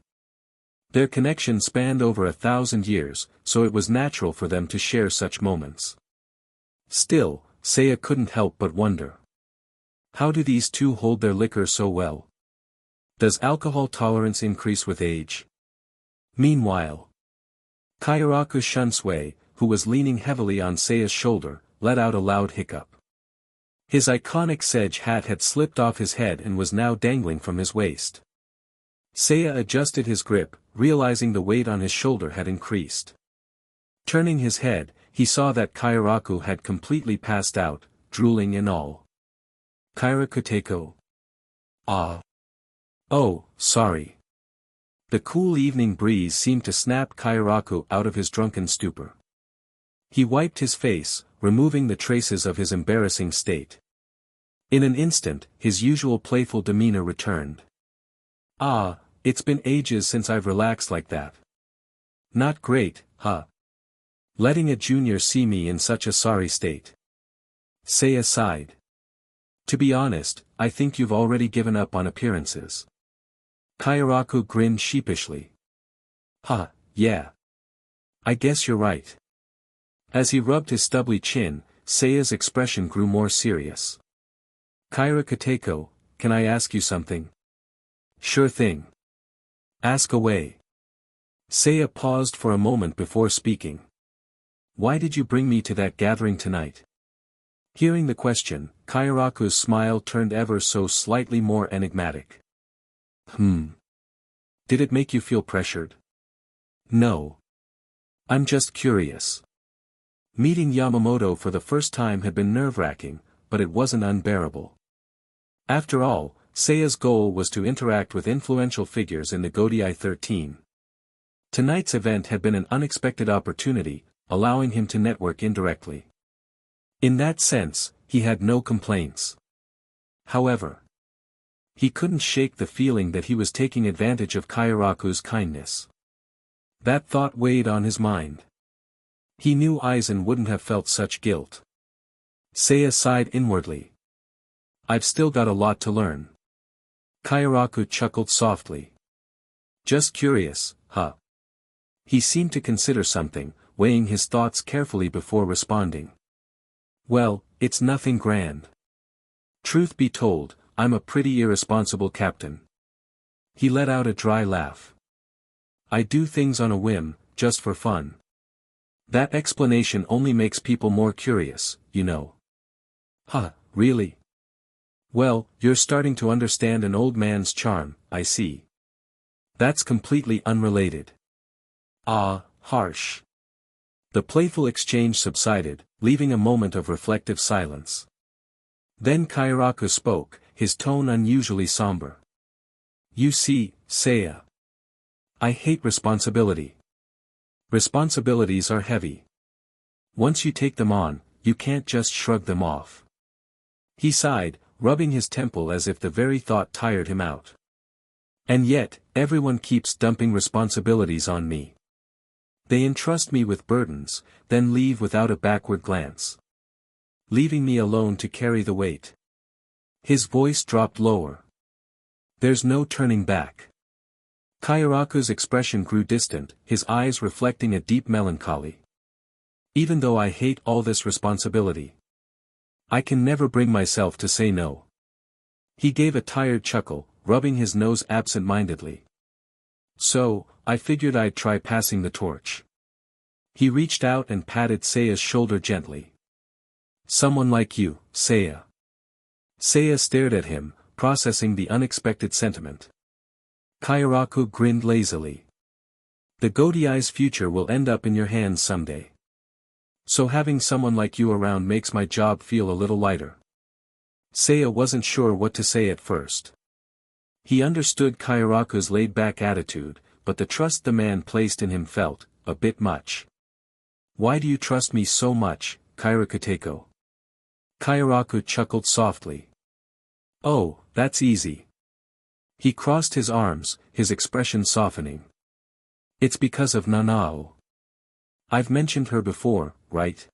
Their connection spanned over 1,000 years, so it was natural for them to share such moments. Still, Seiya couldn't help but wonder. How do these two hold their liquor so well? Does alcohol tolerance increase with age? Meanwhile, Kairaku Shunsui, who was leaning heavily on Seiya's shoulder, let out a loud hiccup. His iconic sedge hat had slipped off his head and was now dangling from his waist. Seiya adjusted his grip, realizing the weight on his shoulder had increased. Turning his head, he saw that Kairaku had completely passed out, drooling and all. Kairaku Teiko. Ah. Oh, sorry. The cool evening breeze seemed to snap Kairaku out of his drunken stupor. He wiped his face, removing the traces of his embarrassing state. In an instant, his usual playful demeanor returned. Ah, it's been ages since I've relaxed like that. Not great, huh? Letting a junior see me in such a sorry state. Seiya sighed. To be honest, I think you've already given up on appearances. Kairaku grinned sheepishly. Huh, yeah. I guess you're right. As he rubbed his stubbly chin, Seiya's expression grew more serious. Kaira-Kateko, can I ask you something? Sure thing. Ask away. Seiya paused for a moment before speaking. Why did you bring me to that gathering tonight? Hearing the question, Kairaku's smile turned ever so slightly more enigmatic. Did it make you feel pressured? No. I'm just curious. Meeting Yamamoto for the first time had been nerve-wracking, but it wasn't unbearable. After all, Seiya's goal was to interact with influential figures in the Godai 13. Tonight's event had been an unexpected opportunity, allowing him to network indirectly. In that sense, he had no complaints. However, he couldn't shake the feeling that he was taking advantage of Kairaku's kindness. That thought weighed on his mind. He knew Aizen wouldn't have felt such guilt. Seiya sighed inwardly. I've still got a lot to learn. Kairaku chuckled softly. Just curious, huh? He seemed to consider something, weighing his thoughts carefully before responding. Well, it's nothing grand. Truth be told, I'm a pretty irresponsible captain. He let out a dry laugh. I do things on a whim, just for fun. That explanation only makes people more curious, you know. Huh, really? Well, you're starting to understand an old man's charm, I see. That's completely unrelated. Ah, harsh. The playful exchange subsided, leaving a moment of reflective silence. Then Kairaku spoke, his tone unusually somber. You see, Seiya. I hate responsibility. Responsibilities are heavy. Once you take them on, you can't just shrug them off. He sighed, rubbing his temple as if the very thought tired him out. And yet, everyone keeps dumping responsibilities on me. They entrust me with burdens, then leave without a backward glance. Leaving me alone to carry the weight. His voice dropped lower. There's no turning back. Kairaku's expression grew distant, his eyes reflecting a deep melancholy. Even though I hate all this responsibility, I can never bring myself to say no. He gave a tired chuckle, rubbing his nose absent-mindedly. So, I figured I'd try passing the torch. He reached out and patted Seiya's shoulder gently. Someone like you, Seiya. Seiya stared at him, processing the unexpected sentiment. Kairaku grinned lazily. The Godai's future will end up in your hands someday. So having someone like you around makes my job feel a little lighter. Seiya wasn't sure what to say at first. He understood Kairaku's laid-back attitude, but the trust the man placed in him felt a bit much. Why do you trust me so much, Kaira-Kateko? Kairaku chuckled softly. Oh, that's easy. He crossed his arms, his expression softening. It's because of Nanao. I've mentioned her before, right?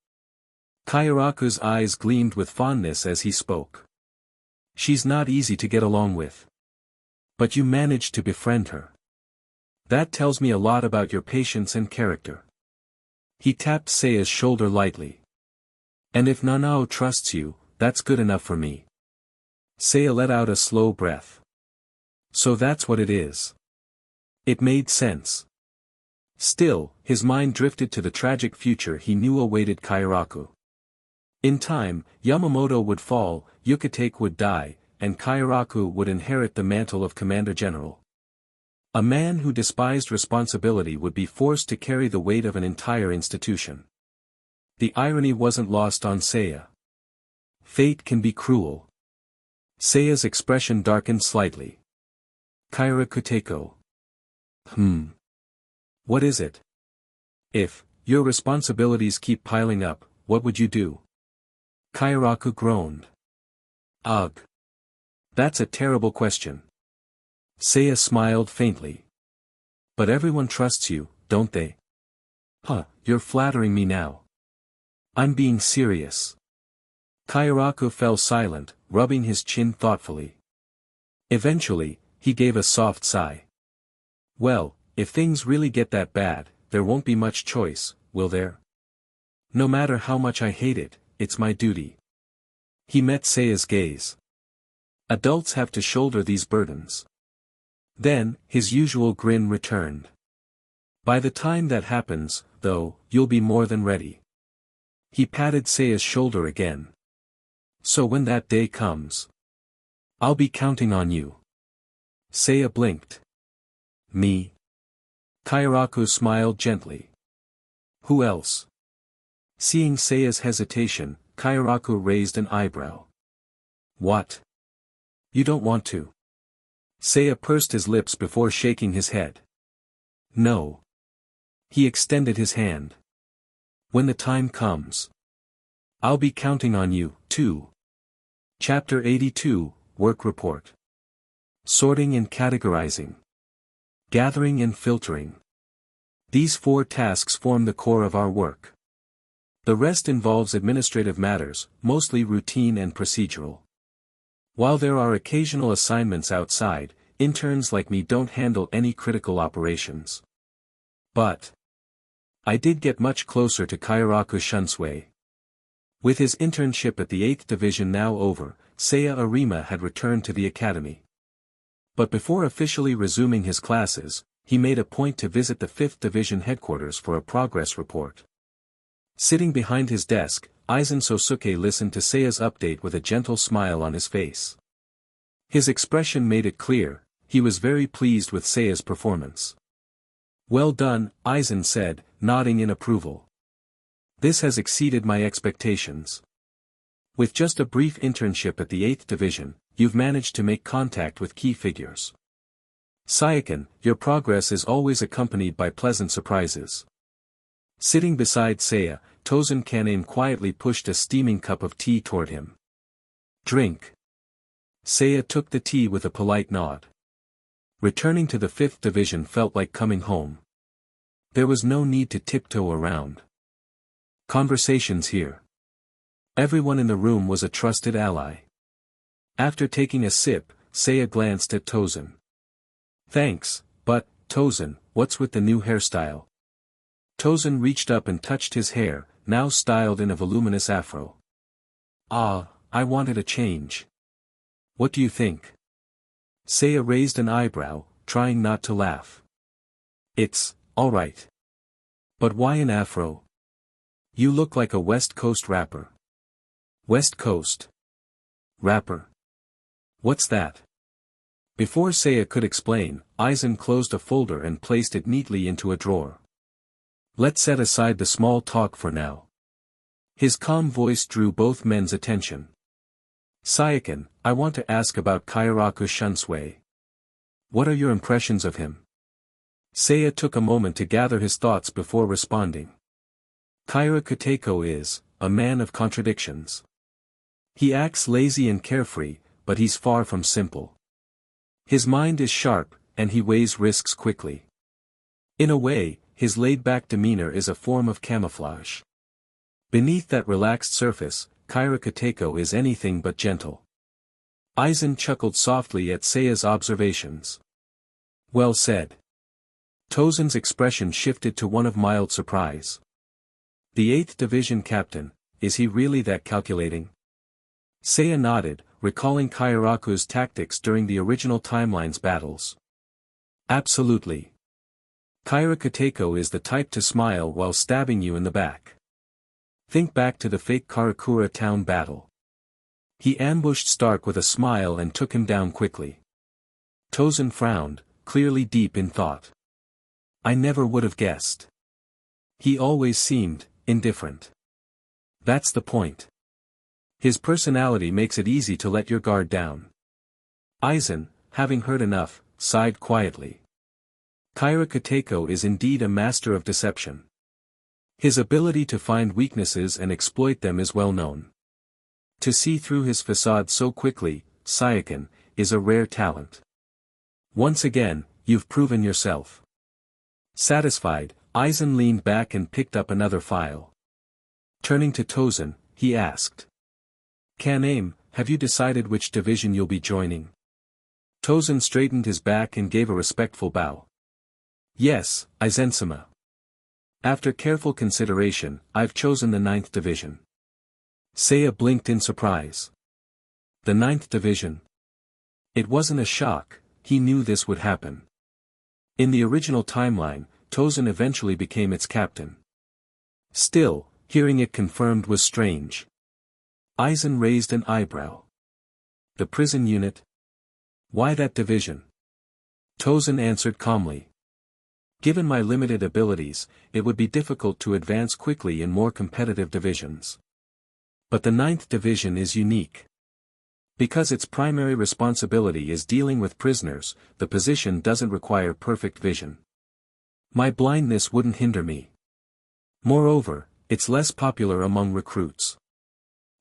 Kairaku's eyes gleamed with fondness as he spoke. She's not easy to get along with. But you managed to befriend her. That tells me a lot about your patience and character. He tapped Seiya's shoulder lightly. And if Nanao trusts you, that's good enough for me. Seiya let out a slow breath. So that's what it is. It made sense. Still, his mind drifted to the tragic future he knew awaited Kairaku. In time, Yamamoto would fall, Yukitake would die, and Kairaku would inherit the mantle of Commander-General. A man who despised responsibility would be forced to carry the weight of an entire institution. The irony wasn't lost on Seiya. Fate can be cruel. Seiya's expression darkened slightly. Kaira-Kateko. What is it? If your responsibilities keep piling up, what would you do? Kairaku groaned. Ugh. That's a terrible question. Seiya smiled faintly. But everyone trusts you, don't they? Huh, you're flattering me now. I'm being serious. Kairaku fell silent, rubbing his chin thoughtfully. Eventually, he gave a soft sigh. Well, if things really get that bad, there won't be much choice, will there? No matter how much I hate it, it's my duty. He met Seiya's gaze. Adults have to shoulder these burdens. Then, his usual grin returned. By the time that happens, though, you'll be more than ready. He patted Seiya's shoulder again. So when that day comes, I'll be counting on you. Seiya blinked. Me? Kairaku smiled gently. Who else? Seeing Seiya's hesitation, Kairaku raised an eyebrow. What? You don't want to? Seiya pursed his lips before shaking his head. No. He extended his hand. When the time comes, I'll be counting on you, too. Chapter 82, Work Report. Sorting and categorizing. Gathering and filtering. These 4 tasks form the core of our work. The rest involves administrative matters, mostly routine and procedural. While there are occasional assignments outside, interns like me don't handle any critical operations. But I did get much closer to Kairaku Shunsui. With his internship at the 8th Division now over, Seiya Arima had returned to the academy. But before officially resuming his classes, he made a point to visit the 5th Division headquarters for a progress report. Sitting behind his desk, Aizen Sōsuke listened to Seiya's update with a gentle smile on his face. His expression made it clear, he was very pleased with Seiya's performance. Well done, Aizen said, nodding in approval. This has exceeded my expectations. With just a brief internship at the 8th Division, you've managed to make contact with key figures. Saiken, your progress is always accompanied by pleasant surprises. Sitting beside Seiya, Tosen and Aizen quietly pushed a steaming cup of tea toward him. Drink. Seiya took the tea with a polite nod. Returning to the 5th Division felt like coming home. There was no need to tiptoe around conversations here. Everyone in the room was a trusted ally. After taking a sip, Seiya glanced at Tosen. Thanks, but, Tosen, what's with the new hairstyle? Tosen reached up and touched his hair, now styled in a voluminous afro. Ah, I wanted a change. What do you think? Seiya raised an eyebrow, trying not to laugh. It's all right. But why an afro? You look like a West Coast rapper. West Coast rapper? What's that? Before Seiya could explain, Aizen closed a folder and placed it neatly into a drawer. Let's set aside the small talk for now. His calm voice drew both men's attention. Saiken, I want to ask about Kairaku Shunsui. What are your impressions of him? Seiya took a moment to gather his thoughts before responding. Kairaku is a man of contradictions. He acts lazy and carefree, but he's far from simple. His mind is sharp, and he weighs risks quickly. In a way, his laid-back demeanor is a form of camouflage. Beneath that relaxed surface, Kairaku is anything but gentle. Aizen chuckled softly at Seiya's observations. Well said. Tosen's expression shifted to one of mild surprise. The 8th Division captain, is he really that calculating? Seiya nodded, recalling Kairaku's tactics during the original Timeline's battles. Absolutely. Kairaku is the type to smile while stabbing you in the back. Think back to the fake Karakura town battle. He ambushed Stark with a smile and took him down quickly. Tosen frowned, clearly deep in thought. I never would have guessed. He always seemed indifferent. That's the point. His personality makes it easy to let your guard down. Aizen, having heard enough, sighed quietly. Kairaku is indeed a master of deception. His ability to find weaknesses and exploit them is well known. To see through his facade so quickly, Saiken, is a rare talent. Once again, you've proven yourself. Satisfied, Aizen leaned back and picked up another file. Turning to Tosen, he asked. Kan-aim, have you decided which division you'll be joining? Tosen straightened his back and gave a respectful bow. Yes, Aizen-sama. After careful consideration, I've chosen the 9th division. Seiya blinked in surprise. The 9th division? It wasn't a shock, he knew this would happen. In the original timeline, Tosen eventually became its captain. Still, hearing it confirmed was strange. Aizen raised an eyebrow. The prison unit? Why that division? Tosen answered calmly. Given my limited abilities, it would be difficult to advance quickly in more competitive divisions. But the 9th division is unique. Because its primary responsibility is dealing with prisoners, the position doesn't require perfect vision. My blindness wouldn't hinder me. Moreover, it's less popular among recruits.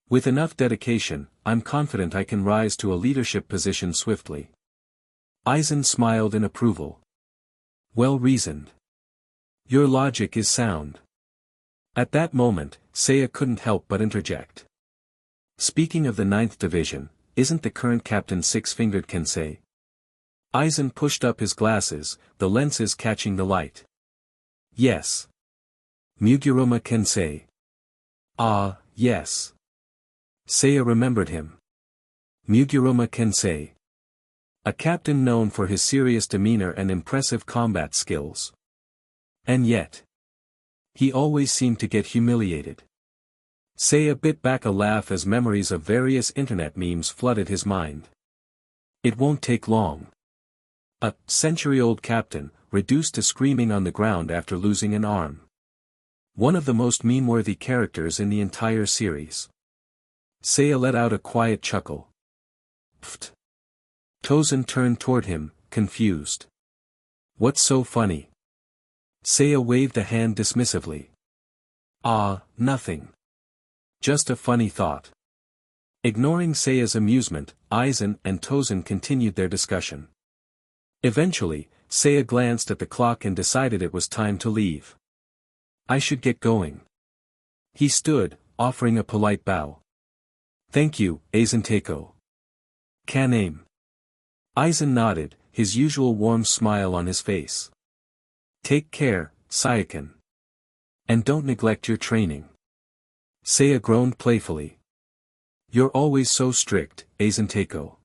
With enough dedication, I'm confident I can rise to a leadership position swiftly. Aizen smiled in approval. Well reasoned. Your logic is sound. At that moment, Seiya couldn't help but interject. Speaking of the 9th division, isn't the current captain six-fingered Kensei? Aizen pushed up his glasses, the lenses catching the light. Yes. Muguruma Kensei. Ah, yes. Seiya remembered him. Muguruma Kensei. A captain known for his serious demeanor and impressive combat skills. And yet, he always seemed to get humiliated. Seiya bit back a laugh as memories of various internet memes flooded his mind. It won't take long. A century-old captain, reduced to screaming on the ground after losing an arm. One of the most meme-worthy characters in the entire series. Seiya let out a quiet chuckle. Pfft. Tosen turned toward him, confused. What's so funny? Seiya waved a hand dismissively. Ah, nothing. Just a funny thought. Ignoring Seiya's amusement, Aizen and Tosen continued their discussion. Eventually, Seiya glanced at the clock and decided it was time to leave. I should get going. He stood, offering a polite bow. Thank you, Aizen-tako. Kan-aim. Aizen nodded, his usual warm smile on his face. Take care, Seiya-kun. And don't neglect your training. Seiya groaned playfully. You're always so strict, Aizen-tako.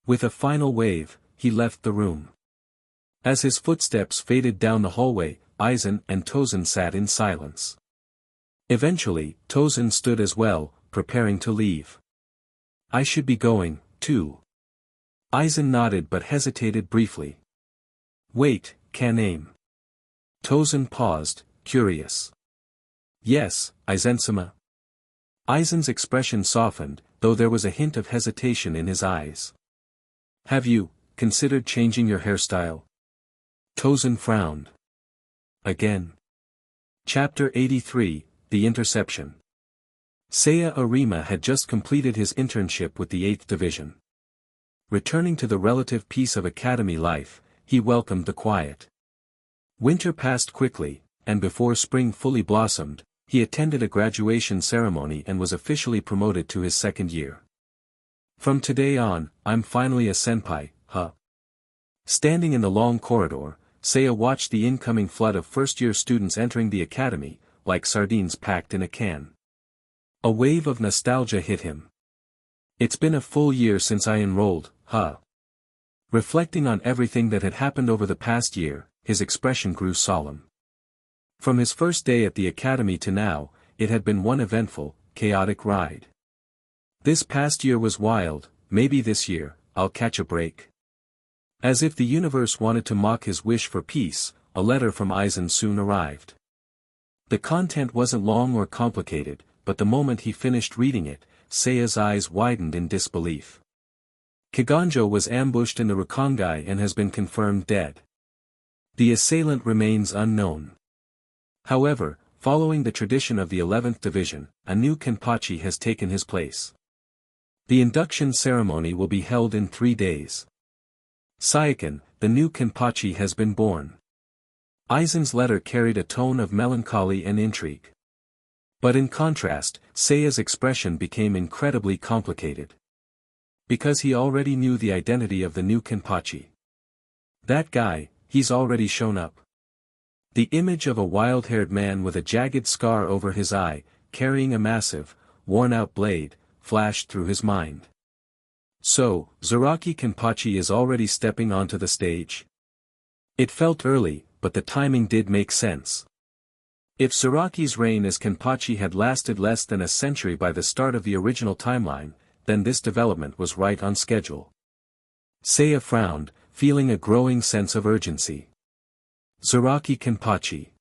With a final wave, he left the room. As his footsteps faded down the hallway, Aizen and Tosen sat in silence. Eventually, Tosen stood as well, preparing to leave. I should be going, too. Aizen nodded but hesitated briefly. Wait, Kan-aim. Tosen paused, curious. Yes, Aizen-sama. Aizen's expression softened, though there was a hint of hesitation in his eyes. Have you considered changing your hairstyle? Tosen frowned. Again. Chapter 83, The Interception. Seiya Arima had just completed his internship with the 8th Division. Returning to the relative peace of academy life, he welcomed the quiet. Winter passed quickly, and before spring fully blossomed, he attended a graduation ceremony and was officially promoted to his 2nd year. From today on, I'm finally a senpai, huh? Standing in the long corridor, Seiya watched the incoming flood of first-year students entering the academy, like sardines packed in a can. A wave of nostalgia hit him. It's been a full year since I enrolled, huh? Reflecting on everything that had happened over the past year, his expression grew solemn. From his first day at the academy to now, it had been one eventful, chaotic ride. This past year was wild, maybe this year, I'll catch a break. As if the universe wanted to mock his wish for peace, a letter from Aizen soon arrived. The content wasn't long or complicated, but the moment he finished reading it, Seiya's eyes widened in disbelief. Kiganjo was ambushed in the Rukongai and has been confirmed dead. The assailant remains unknown. However, following the tradition of the 11th Division, a new Kenpachi has taken his place. The induction ceremony will be held in 3 days. Saiken, the new Kenpachi has been born. Aizen's letter carried a tone of melancholy and intrigue. But in contrast, Seiya's expression became incredibly complicated. Because he already knew the identity of the new Kenpachi. That guy, he's already shown up. The image of a wild-haired man with a jagged scar over his eye, carrying a massive, worn-out blade, flashed through his mind. So, Zaraki Kenpachi is already stepping onto the stage? It felt early, but the timing did make sense. If Zaraki's reign as Kenpachi had lasted less than a century by the start of the original timeline, then this development was right on schedule. Seiya frowned, feeling a growing sense of urgency. Zaraki Kenpachi.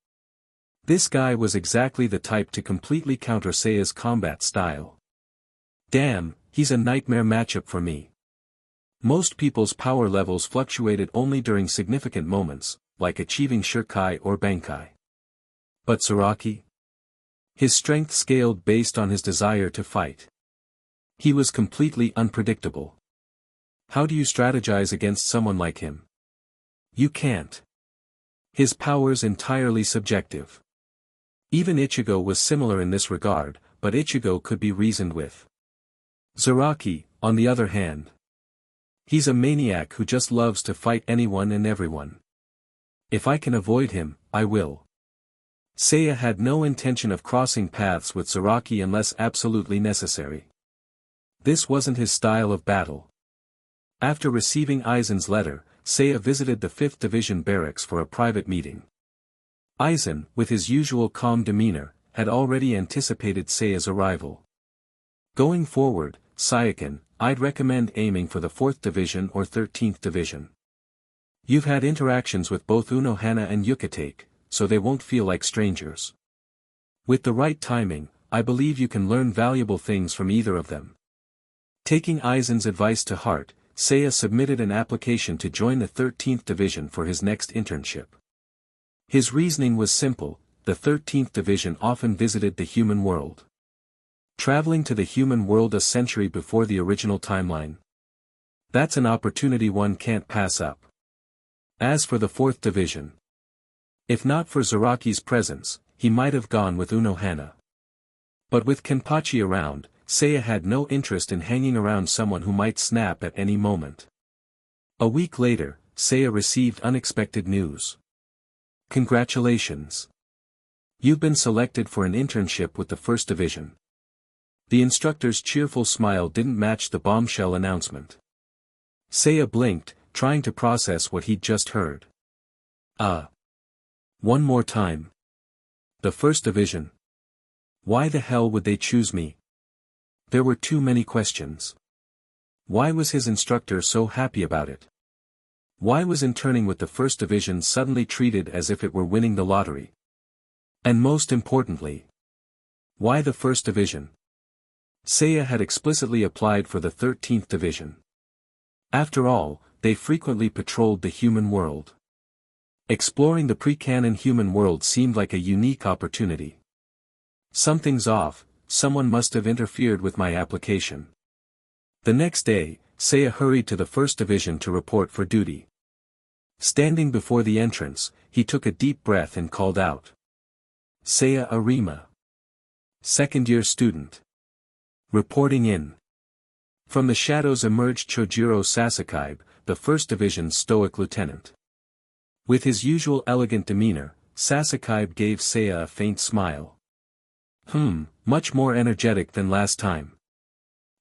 This guy was exactly the type to completely counter Seiya's combat style. Damn, he's a nightmare matchup for me. Most people's power levels fluctuated only during significant moments, like achieving Shirkai or Bankai. But Zaraki? His strength scaled based on his desire to fight. He was completely unpredictable. How do you strategize against someone like him? You can't. His power's entirely subjective. Even Ichigo was similar in this regard, but Ichigo could be reasoned with. Zaraki, on the other hand. He's a maniac who just loves to fight anyone and everyone. If I can avoid him, I will. Seiya had no intention of crossing paths with Zaraki unless absolutely necessary. This wasn't his style of battle. After receiving Aizen's letter, Seiya visited the 5th Division barracks for a private meeting. Aizen, with his usual calm demeanor, had already anticipated Seiya's arrival. Going forward, Saiken, I'd recommend aiming for the 4th Division or 13th Division. You've had interactions with both Unohana and Yukitake, so they won't feel like strangers. With the right timing, I believe you can learn valuable things from either of them. Taking Aizen's advice to heart, Seiya submitted an application to join the 13th Division for his next internship. His reasoning was simple: the 13th Division often visited the human world. Traveling to the human world a century before the original timeline. That's an opportunity one can't pass up. As for the 4th Division. If not for Zaraki's presence, he might have gone with Unohana. But with Kenpachi around, Seiya had no interest in hanging around someone who might snap at any moment. A week later, Seiya received unexpected news. Congratulations. You've been selected for an internship with the 1st Division. The instructor's cheerful smile didn't match the bombshell announcement. Seiya blinked, trying to process what he'd just heard. One more time. The 1st Division. Why the hell would they choose me? There were too many questions. Why was his instructor so happy about it? Why was interning with the 1st Division suddenly treated as if it were winning the lottery? And most importantly, why the 1st Division? Seiya had explicitly applied for the 13th Division. After all, they frequently patrolled the human world. Exploring the pre-canon human world seemed like a unique opportunity. Something's off, someone must have interfered with my application. The next day, Seiya hurried to the 1st Division to report for duty. Standing before the entrance, he took a deep breath and called out. Seiya Arima. Second-year student. Reporting in. From the shadows emerged Chojiro Sasakaibe, the 1st Division's stoic lieutenant. With his usual elegant demeanor, Sasakaibe gave Seiya a faint smile. Much more energetic than last time.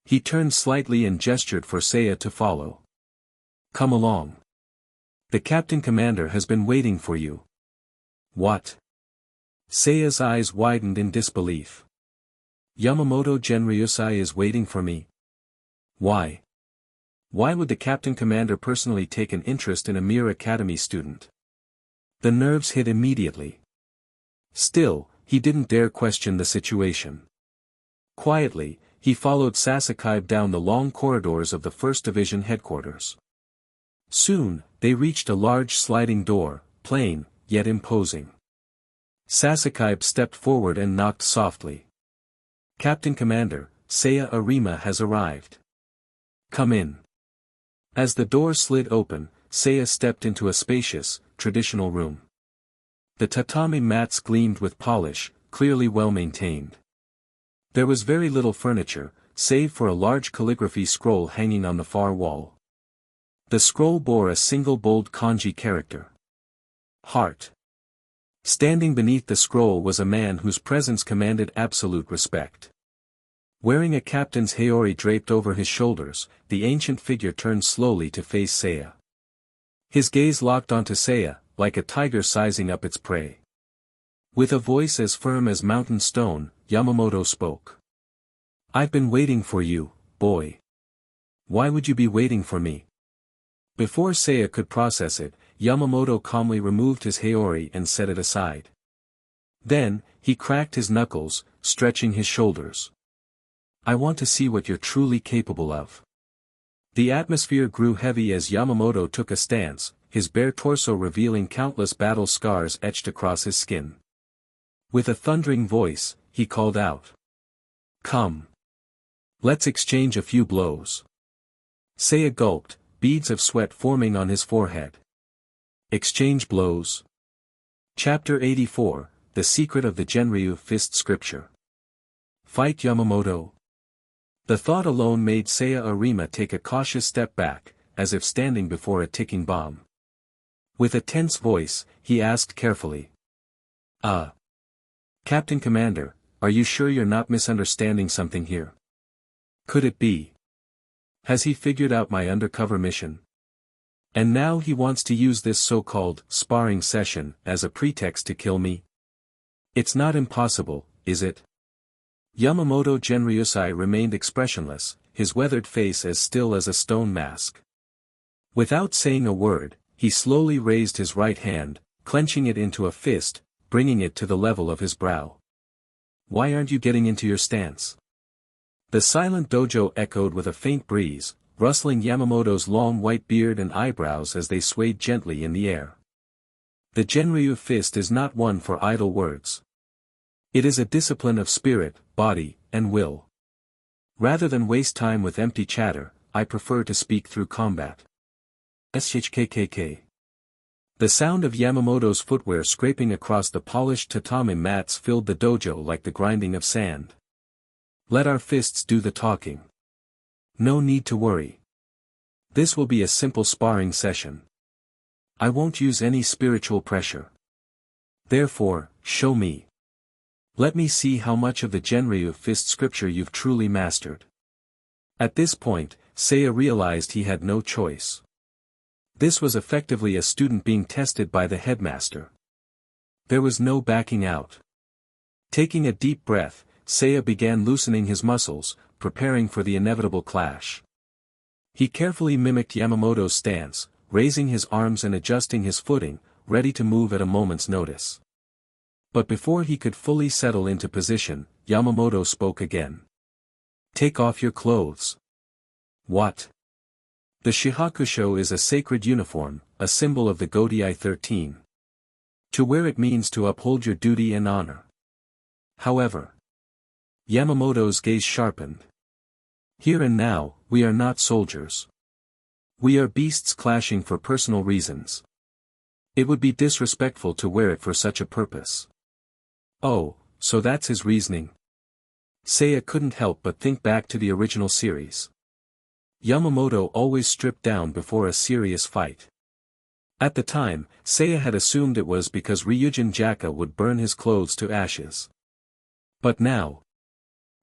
He turned slightly and gestured for Seiya to follow. Come along. The Captain Commander has been waiting for you. What? Seiya's eyes widened in disbelief. Yamamoto Genryusai is waiting for me. Why? Why would the Captain Commander personally take an interest in a mere academy student? The nerves hit immediately. Still, he didn't dare question the situation. Quietly, he followed Sasakaibe down the long corridors of the 1st Division headquarters. Soon, they reached a large sliding door, plain, yet imposing. Sasakaibe stepped forward and knocked softly. Captain Commander, Seiya Arima has arrived. Come in. As the door slid open, Seiya stepped into a spacious, traditional room. The tatami mats gleamed with polish, clearly well maintained. There was very little furniture, save for a large calligraphy scroll hanging on the far wall. The scroll bore a single bold kanji character. Heart. Standing beneath the scroll was a man whose presence commanded absolute respect. Wearing a captain's haori draped over his shoulders, the ancient figure turned slowly to face Seiya. His gaze locked onto Seiya, like a tiger sizing up its prey. With a voice as firm as mountain stone, Yamamoto spoke. "I've been waiting for you, boy. Why would you be waiting for me?" Before Seiya could process it, Yamamoto calmly removed his haori and set it aside. Then, he cracked his knuckles, stretching his shoulders. "I want to see what you're truly capable of." The atmosphere grew heavy as Yamamoto took a stance, his bare torso revealing countless battle scars etched across his skin. With a thundering voice, he called out. "Come. Let's exchange a few blows." Seiya gulped, beads of sweat forming on his forehead. Exchange blows. Chapter 84, The Secret of the Genryu Fist Scripture. Fight Yamamoto. The thought alone made Seiya Arima take a cautious step back, as if standing before a ticking bomb. With a tense voice, he asked carefully. Captain Commander, are you sure you're not misunderstanding something here? Could it be? Has he figured out my undercover mission? And now he wants to use this so-called sparring session as a pretext to kill me? It's not impossible, is it? Yamamoto Genryusai remained expressionless, his weathered face as still as a stone mask. Without saying a word, he slowly raised his right hand, clenching it into a fist, bringing it to the level of his brow. "Why aren't you getting into your stance?" The silent dojo echoed with a faint breeze, rustling Yamamoto's long white beard and eyebrows as they swayed gently in the air. The Genryu fist is not one for idle words. It is a discipline of spirit, body, and will. Rather than waste time with empty chatter, I prefer to speak through combat. SHKKK. The sound of Yamamoto's footwear scraping across the polished tatami mats filled the dojo like the grinding of sand. Let our fists do the talking. No need to worry. This will be a simple sparring session. I won't use any spiritual pressure. Therefore, show me. Let me see how much of the Genryu fist scripture you've truly mastered. At this point, Seiya realized he had no choice. This was effectively a student being tested by the headmaster. There was no backing out. Taking a deep breath, Seiya began loosening his muscles, preparing for the inevitable clash. He carefully mimicked Yamamoto's stance, raising his arms and adjusting his footing, ready to move at a moment's notice. But before he could fully settle into position, Yamamoto spoke again. "Take off your clothes." "What?" The Shihakusho is a sacred uniform, a symbol of the Godai 13. To wear it means to uphold your duty and honor. However, Yamamoto's gaze sharpened. Here and now, we are not soldiers. We are beasts clashing for personal reasons. It would be disrespectful to wear it for such a purpose. Oh, so that's his reasoning. Seiya couldn't help but think back to the original series. Yamamoto always stripped down before a serious fight. At the time, Seiya had assumed it was because Ryujin Jaka would burn his clothes to ashes. But now...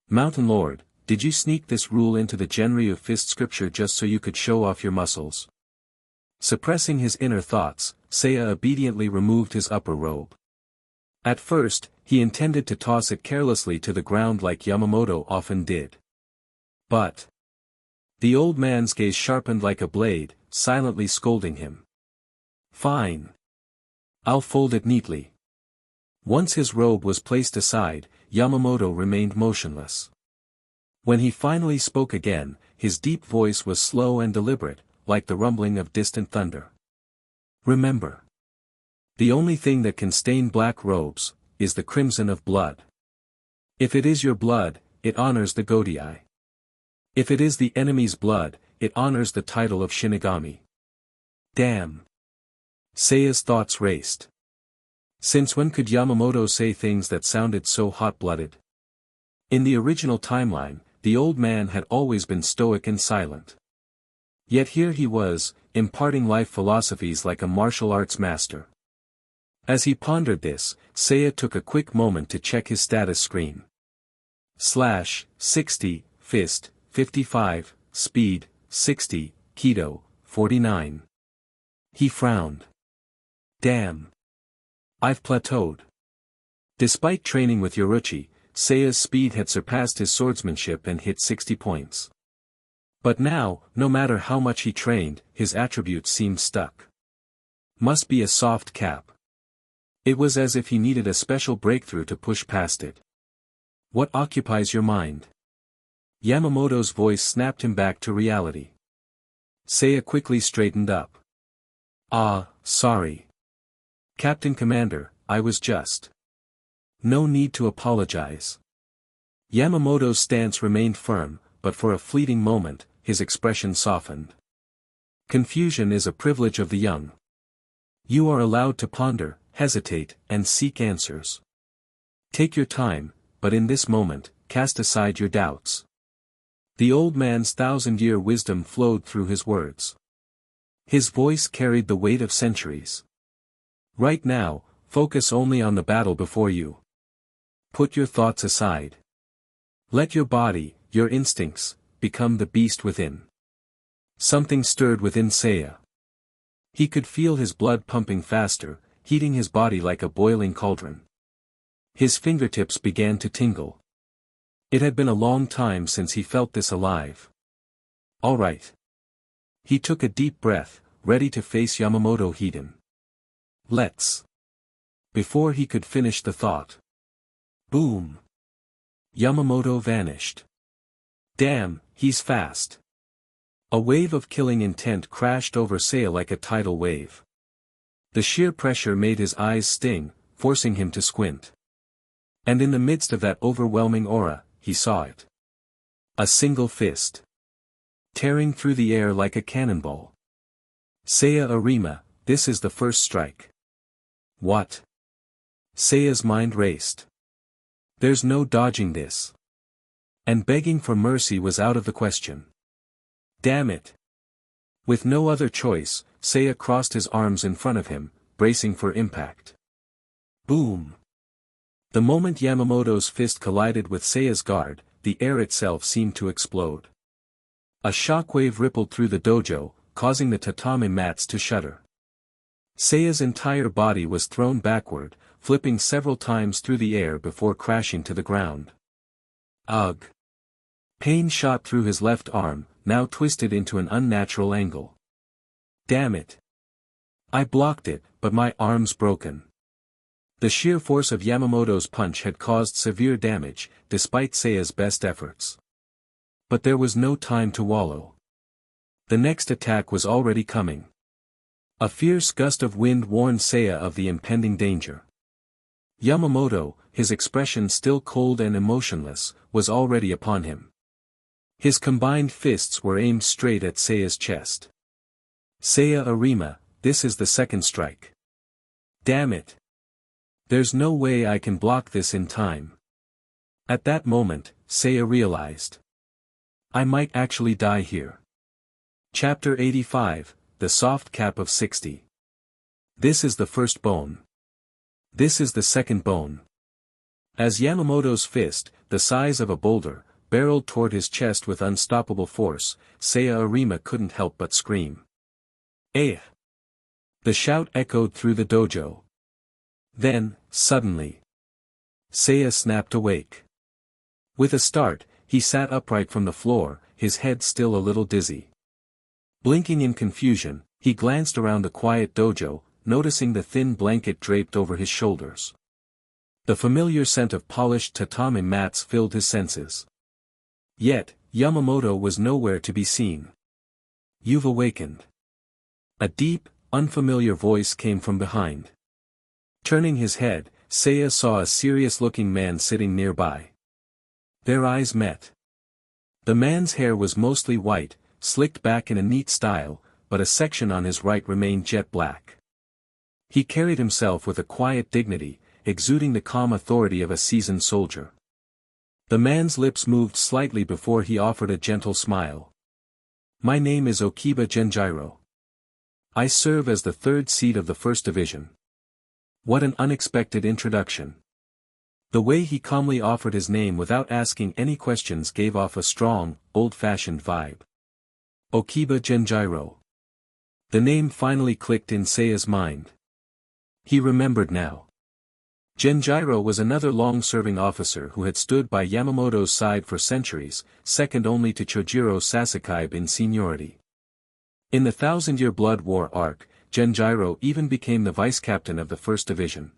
Mountain Lord, did you sneak this rule into the Genryu fist scripture just so you could show off your muscles? Suppressing his inner thoughts, Seiya obediently removed his upper robe. At first, he intended to toss it carelessly to the ground like Yamamoto often did. But... the old man's gaze sharpened like a blade, silently scolding him. "Fine. I'll fold it neatly." Once his robe was placed aside, Yamamoto remained motionless. When he finally spoke again, his deep voice was slow and deliberate, like the rumbling of distant thunder. "Remember. The only thing that can stain black robes, is the crimson of blood. If it is your blood, it honors the Godai. If it is the enemy's blood, it honors the title of Shinigami. Damn. Seiya's thoughts raced. Since when could Yamamoto say things that sounded so hot-blooded? In the original timeline, the old man had always been stoic and silent. Yet here he was, imparting life philosophies like a martial arts master. As he pondered this, Seiya took a quick moment to check his status screen. /60, fist, 55, speed, 60, Kido, 49. He frowned. Damn. I've plateaued. Despite training with Yoruichi, Seiya's speed had surpassed his swordsmanship and hit 60 points. But now, no matter how much he trained, his attributes seemed stuck. Must be a soft cap. It was as if he needed a special breakthrough to push past it. What occupies your mind? Yamamoto's voice snapped him back to reality. Seiya quickly straightened up. Sorry. Captain Commander, I was just. No need to apologize. Yamamoto's stance remained firm, but for a fleeting moment, his expression softened. Confusion is a privilege of the young. You are allowed to ponder, hesitate, and seek answers. Take your time, but in this moment, cast aside your doubts. The old man's 1,000-year wisdom flowed through his words. His voice carried the weight of centuries. Right now, focus only on the battle before you. Put your thoughts aside. Let your body, your instincts, become the beast within. Something stirred within Seiya. He could feel his blood pumping faster, heating his body like a boiling cauldron. His fingertips began to tingle. It had been a long time since he felt this alive. All right. He took a deep breath, ready to face Yamamoto Hiden. Let's. Before he could finish the thought. Boom. Yamamoto vanished. Damn, he's fast. A wave of killing intent crashed over Seiya like a tidal wave. The sheer pressure made his eyes sting, forcing him to squint. And in the midst of that overwhelming aura, he saw it. A single fist. Tearing through the air like a cannonball. Seiya Arima, this is the first strike. What? Seiya's mind raced. There's no dodging this. And begging for mercy was out of the question. Damn it. With no other choice, Seiya crossed his arms in front of him, bracing for impact. Boom. The moment Yamamoto's fist collided with Seiya's guard, the air itself seemed to explode. A shockwave rippled through the dojo, causing the tatami mats to shudder. Seiya's entire body was thrown backward, flipping several times through the air before crashing to the ground. Ugh. Pain shot through his left arm, now twisted into an unnatural angle. Damn it. I blocked it, but my arm's broken. The sheer force of Yamamoto's punch had caused severe damage, despite Seiya's best efforts. But there was no time to wallow. The next attack was already coming. A fierce gust of wind warned Seiya of the impending danger. Yamamoto, his expression still cold and emotionless, was already upon him. His combined fists were aimed straight at Seiya's chest. Seiya Arima, this is the second strike. Damn it. There's no way I can block this in time. At that moment, Seiya realized. I might actually die here. Chapter 85, The Soft Cap of 60. This is the first bone. This is the second bone. As Yamamoto's fist, the size of a boulder, barreled toward his chest with unstoppable force, Seiya Arima couldn't help but scream. Eh! The shout echoed through the dojo. Then, suddenly, Seiya snapped awake. With a start, he sat upright from the floor, his head still a little dizzy. Blinking in confusion, he glanced around the quiet dojo, noticing the thin blanket draped over his shoulders. The familiar scent of polished tatami mats filled his senses. Yet, Yamamoto was nowhere to be seen. You've awakened. A deep, unfamiliar voice came from behind. Turning his head, Seiya saw a serious-looking man sitting nearby. Their eyes met. The man's hair was mostly white, slicked back in a neat style, but a section on his right remained jet black. He carried himself with a quiet dignity, exuding the calm authority of a seasoned soldier. The man's lips moved slightly before he offered a gentle smile. "My name is Okiba Genjiro. I serve as the third seat of the First Division." What an unexpected introduction. The way he calmly offered his name without asking any questions gave off a strong, old-fashioned vibe. Okiba Genjiro. The name finally clicked in Seiya's mind. He remembered now. Genjiro was another long-serving officer who had stood by Yamamoto's side for centuries, second only to Chojiro Sasakaibe in seniority. In the Thousand-Year Blood War arc, Genjiro even became the vice-captain of the First Division.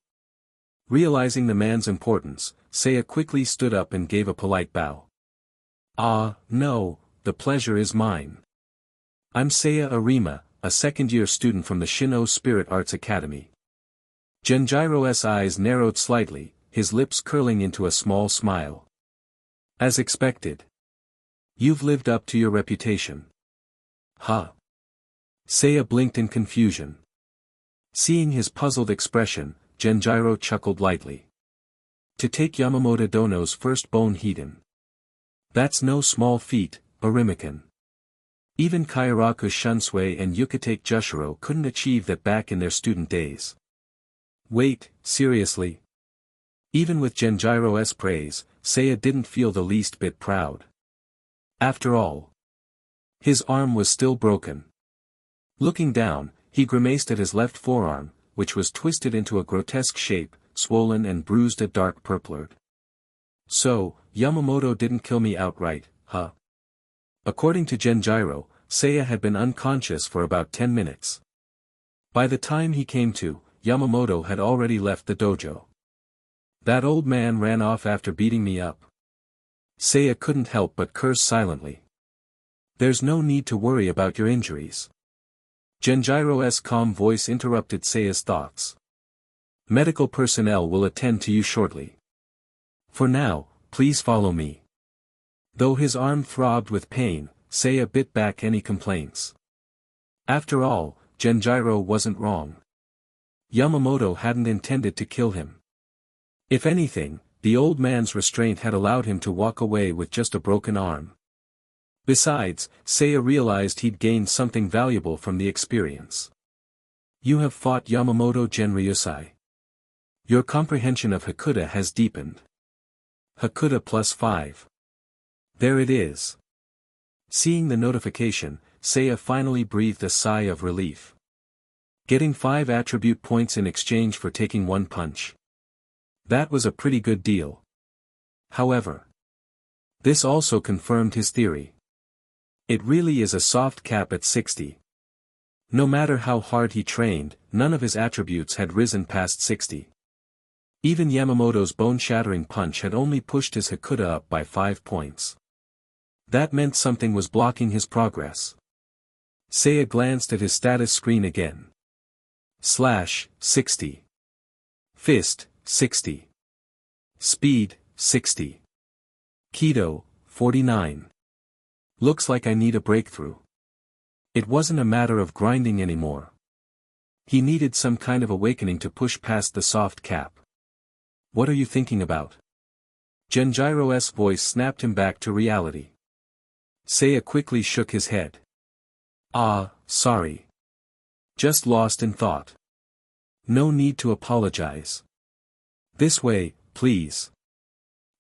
Realizing the man's importance, Seiya quickly stood up and gave a polite bow. "Ah, no, the pleasure is mine. I'm Seiya Arima, a second-year student from the Shin'ō Spiritual Arts Academy." Genjiro's eyes narrowed slightly, his lips curling into a small smile. "As expected. You've lived up to your reputation." "Huh?" Seiya blinked in confusion. Seeing his puzzled expression, Genjiro chuckled lightly. "To take Yamamoto Dono's first bone hiden. That's no small feat, Arimikan. Even Kairaku Shunsui and Yukitake Jushiro couldn't achieve that back in their student days." "Wait, seriously?" Even with Genjiro's praise, Seiya didn't feel the least bit proud. After all, his arm was still broken. Looking down, he grimaced at his left forearm, which was twisted into a grotesque shape, swollen and bruised a dark purplered. "So, Yamamoto didn't kill me outright, huh?" According to Genjiro, Seiya had been unconscious for about 10 minutes. By the time he came to, Yamamoto had already left the dojo. "That old man ran off after beating me up." Seiya couldn't help but curse silently. "There's no need to worry about your injuries." Genjiro's calm voice interrupted Seiya's thoughts. "Medical personnel will attend to you shortly. For now, please follow me." Though his arm throbbed with pain, Seiya bit back any complaints. After all, Genjiro wasn't wrong. Yamamoto hadn't intended to kill him. If anything, the old man's restraint had allowed him to walk away with just a broken arm. Besides, Seiya realized he'd gained something valuable from the experience. "You have fought Yamamoto Genryusai. Your comprehension of Hakuda has deepened. Hakuda +5. There it is." Seeing the notification, Seiya finally breathed a sigh of relief. Getting 5 attribute points in exchange for taking 1 punch. That was a pretty good deal. However, this also confirmed his theory. It really is a soft cap at 60. No matter how hard he trained, none of his attributes had risen past 60. Even Yamamoto's bone-shattering punch had only pushed his Hakuda up by 5 points. That meant something was blocking his progress. Seiya glanced at his status screen again. /60. Fist, 60. Speed, 60. Kido, 49. Looks like I need a breakthrough. It wasn't a matter of grinding anymore. He needed some kind of awakening to push past the soft cap. "What are you thinking about?" Genjiro's voice snapped him back to reality. Seiya quickly shook his head. "Ah, sorry. Just lost in thought. No need to apologize. This way, please."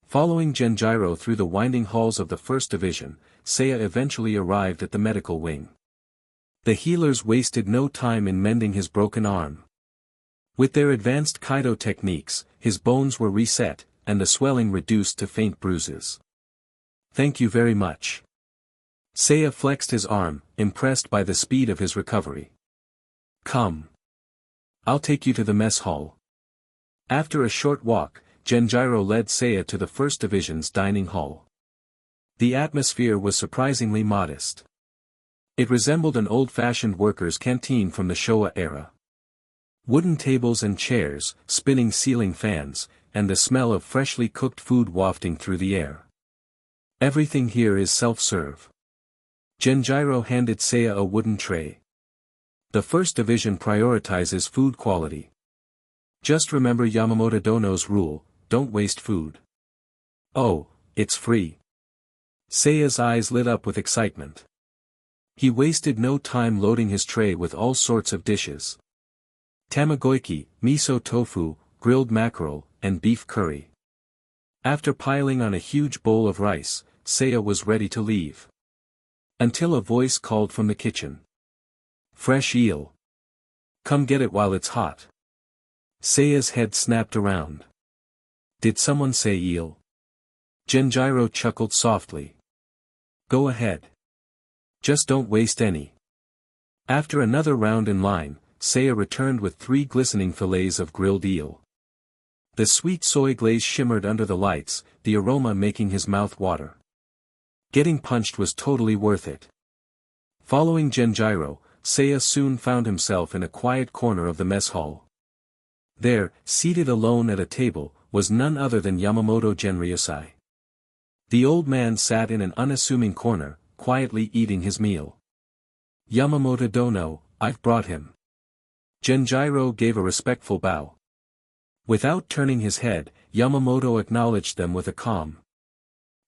Following Genjiro through the winding halls of the First Division, Seiya eventually arrived at the medical wing. The healers wasted no time in mending his broken arm. With their advanced Kaido techniques, his bones were reset, and the swelling reduced to faint bruises. "Thank you very much." Seiya flexed his arm, impressed by the speed of his recovery. "Come. I'll take you to the mess hall." After a short walk, Genjiro led Seiya to the First Division's dining hall. The atmosphere was surprisingly modest. It resembled an old-fashioned workers' canteen from the Showa era. Wooden tables and chairs, spinning ceiling fans, and the smell of freshly cooked food wafting through the air. "Everything here is self-serve." Genjiro handed Seiya a wooden tray. The first division prioritizes food quality. Just remember Yamamoto Dono's rule, don't waste food. Oh, it's free. Seiya's eyes lit up with excitement. He wasted no time loading his tray with all sorts of dishes. Tamagoyaki, miso tofu, grilled mackerel, and beef curry. After piling on a huge bowl of rice, Seiya was ready to leave. Until a voice called from the kitchen. Fresh eel. Come get it while it's hot. Seiya's head snapped around. Did someone say eel? Genjiro chuckled softly. Go ahead. Just don't waste any. After another round in line, Seiya returned with 3 glistening fillets of grilled eel. The sweet soy glaze shimmered under the lights, the aroma making his mouth water. Getting punched was totally worth it. Following Genjiro, Seiya soon found himself in a quiet corner of the mess hall. There, seated alone at a table, was none other than Yamamoto Genryosei. The old man sat in an unassuming corner, quietly eating his meal. Yamamoto Dono, I've brought him. Genjiro gave a respectful bow. Without turning his head, Yamamoto acknowledged them with a calm.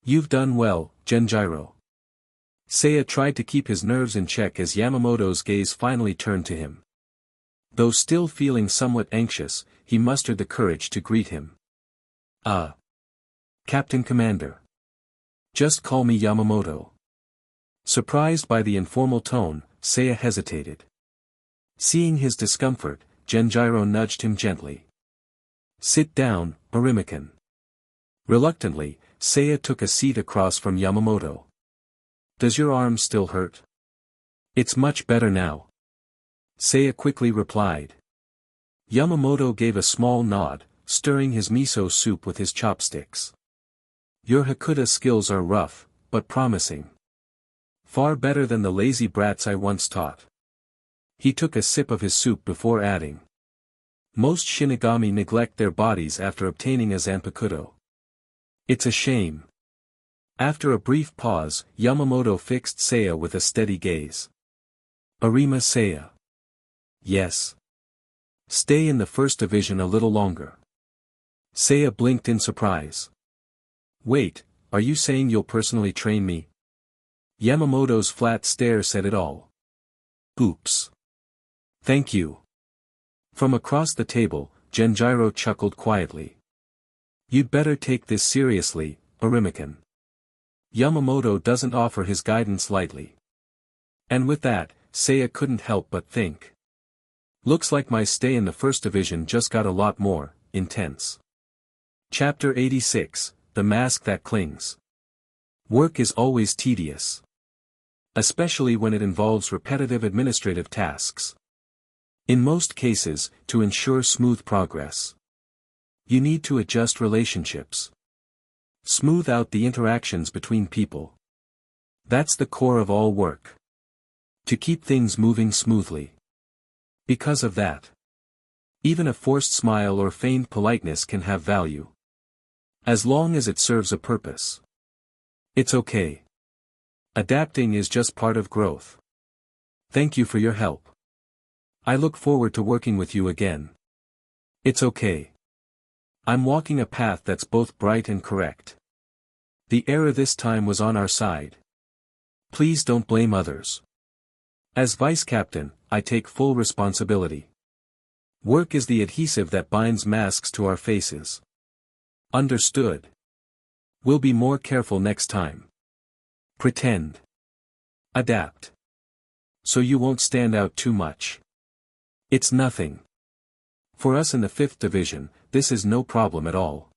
You've done well, Genjiro. Seiya tried to keep his nerves in check as Yamamoto's gaze finally turned to him. Though still feeling somewhat anxious, he mustered the courage to greet him. Captain Commander. Just call me Yamamoto. Surprised by the informal tone, Seiya hesitated. Seeing his discomfort, Genjiro nudged him gently. Sit down, Arima-kun. Reluctantly, Seiya took a seat across from Yamamoto. Does your arm still hurt? It's much better now. Seiya quickly replied. Yamamoto gave a small nod, stirring his miso soup with his chopsticks. Your Hakuta skills are rough, but promising. Far better than the lazy brats I once taught. He took a sip of his soup before adding. Most Shinigami neglect their bodies after obtaining a Zanpakuto. It's a shame. After a brief pause, Yamamoto fixed Seiya with a steady gaze. Arima Seiya. Yes. Stay in the first division a little longer. Seiya blinked in surprise. Wait, are you saying you'll personally train me? Yamamoto's flat stare said it all. Oops. Thank you. From across the table, Genjiro chuckled quietly. You'd better take this seriously, Arima-kun. Yamamoto doesn't offer his guidance lightly. And with that, Seiya couldn't help but think. Looks like my stay in the first division just got a lot more intense. Chapter 86, The Mask That Clings. Work is always tedious. Especially when it involves repetitive administrative tasks. In most cases, to ensure smooth progress, you need to adjust relationships. Smooth out the interactions between people. That's the core of all work. To keep things moving smoothly. Because of that, even a forced smile or feigned politeness can have value. As long as it serves a purpose. It's okay. Adapting is just part of growth. Thank you for your help. I look forward to working with you again. It's okay. I'm walking a path that's both bright and correct. The error this time was on our side. Please don't blame others. As vice captain, I take full responsibility. Work is the adhesive that binds masks to our faces. Understood. We'll be more careful next time. Pretend. Adapt. So you won't stand out too much. It's nothing. For us in the 5th division, this is no problem at all.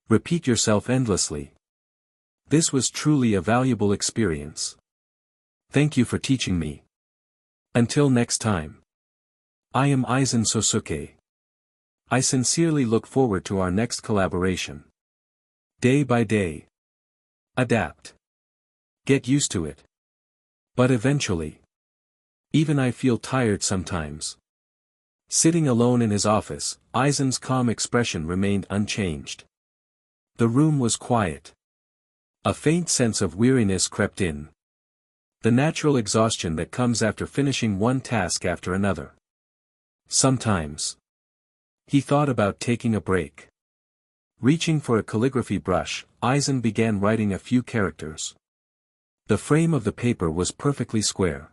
Repeat yourself endlessly. This was truly a valuable experience. Thank you for teaching me. Until next time. I am Aizen Sōsuke. I sincerely look forward to our next collaboration. Day by day. Adapt. Get used to it. But eventually. Even I feel tired sometimes. Sitting alone in his office, Aizen's calm expression remained unchanged. The room was quiet. A faint sense of weariness crept in. The natural exhaustion that comes after finishing one task after another. Sometimes. He thought about taking a break. Reaching for a calligraphy brush, Aizen began writing a few characters. The frame of the paper was perfectly square.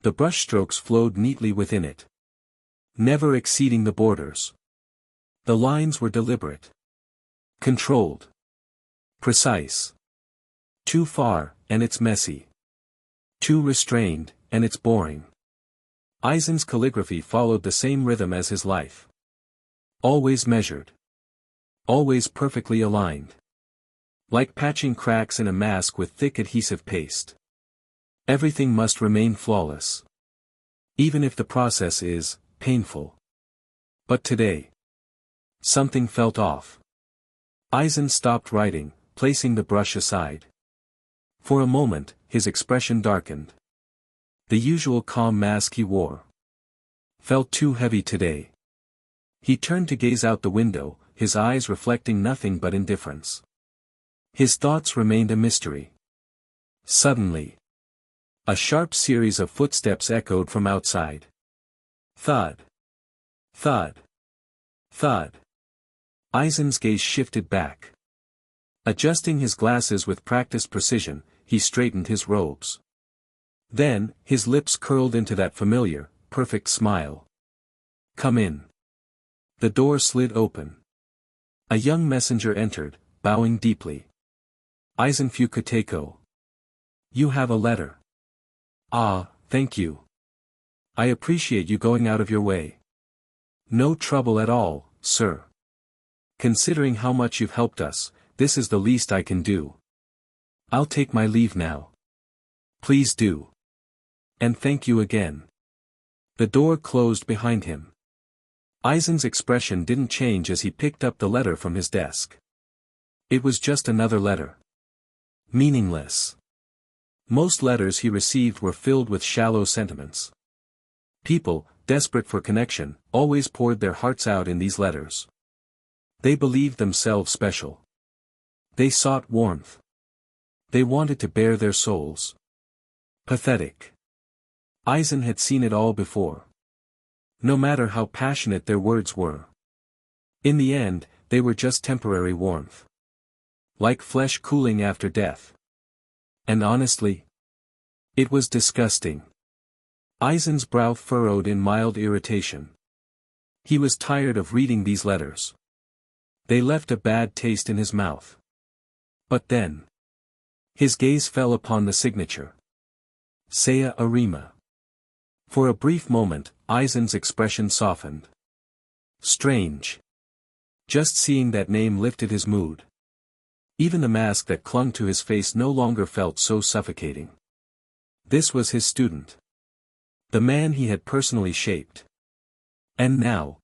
The brushstrokes flowed neatly within it, never exceeding the borders. The lines were deliberate, controlled, precise. Too far, and it's messy. Too restrained, and it's boring. Aizen's calligraphy followed the same rhythm as his life. Always measured. Always perfectly aligned. Like patching cracks in a mask with thick adhesive paste. Everything must remain flawless. Even if the process is painful. But today, something felt off. Aizen stopped writing, placing the brush aside. For a moment, his expression darkened. The usual calm mask he wore felt too heavy today. He turned to gaze out the window, his eyes reflecting nothing but indifference. His thoughts remained a mystery. Suddenly, a sharp series of footsteps echoed from outside. Thud. Thud. Thud. Aizen's gaze shifted back. Adjusting his glasses with practiced precision, he straightened his robes. Then, his lips curled into that familiar, perfect smile. Come in. The door slid open. A young messenger entered, bowing deeply. Aizen Fukuteko. You have a letter. Ah, thank you. I appreciate you going out of your way. No trouble at all, sir. Considering how much you've helped us, this is the least I can do. I'll take my leave now. Please do. And thank you again. The door closed behind him. Aizen's expression didn't change as he picked up the letter from his desk. It was just another letter. Meaningless. Most letters he received were filled with shallow sentiments. People, desperate for connection, always poured their hearts out in these letters. They believed themselves special. They sought warmth. They wanted to bare their souls. Pathetic. Aizen had seen it all before. No matter how passionate their words were. In the end, they were just temporary warmth. Like flesh cooling after death. And honestly, it was disgusting. Aizen's brow furrowed in mild irritation. He was tired of reading these letters. They left a bad taste in his mouth. But then, his gaze fell upon the signature. Seiya Arima. For a brief moment, Aizen's expression softened. Strange. Just seeing that name lifted his mood. Even the mask that clung to his face no longer felt so suffocating. This was his student. The man he had personally shaped. And now,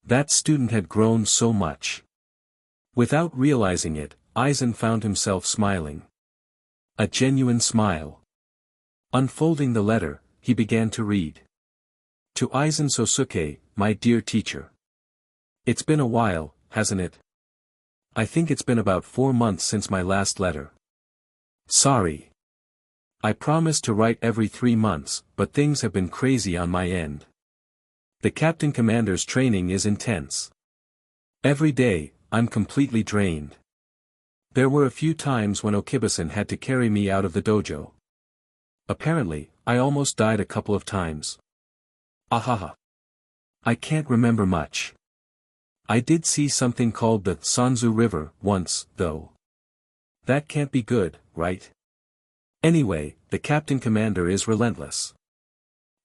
that student had grown so much. Without realizing it, Aizen found himself smiling. A genuine smile. Unfolding the letter, he began to read. To Aizen Sōsuke, my dear teacher. It's been a while, hasn't it? I think it's been about 4 months since my last letter. Sorry. I promised to write every 3 months, but things have been crazy on my end. The Captain Commander's training is intense. Every day, I'm completely drained. There were a few times when Okiba-san had to carry me out of the dojo. Apparently, I almost died a couple of times. Ahaha. I can't remember much. I did see something called the Sanzu River once, though. That can't be good, right? Anyway, the Captain Commander is relentless.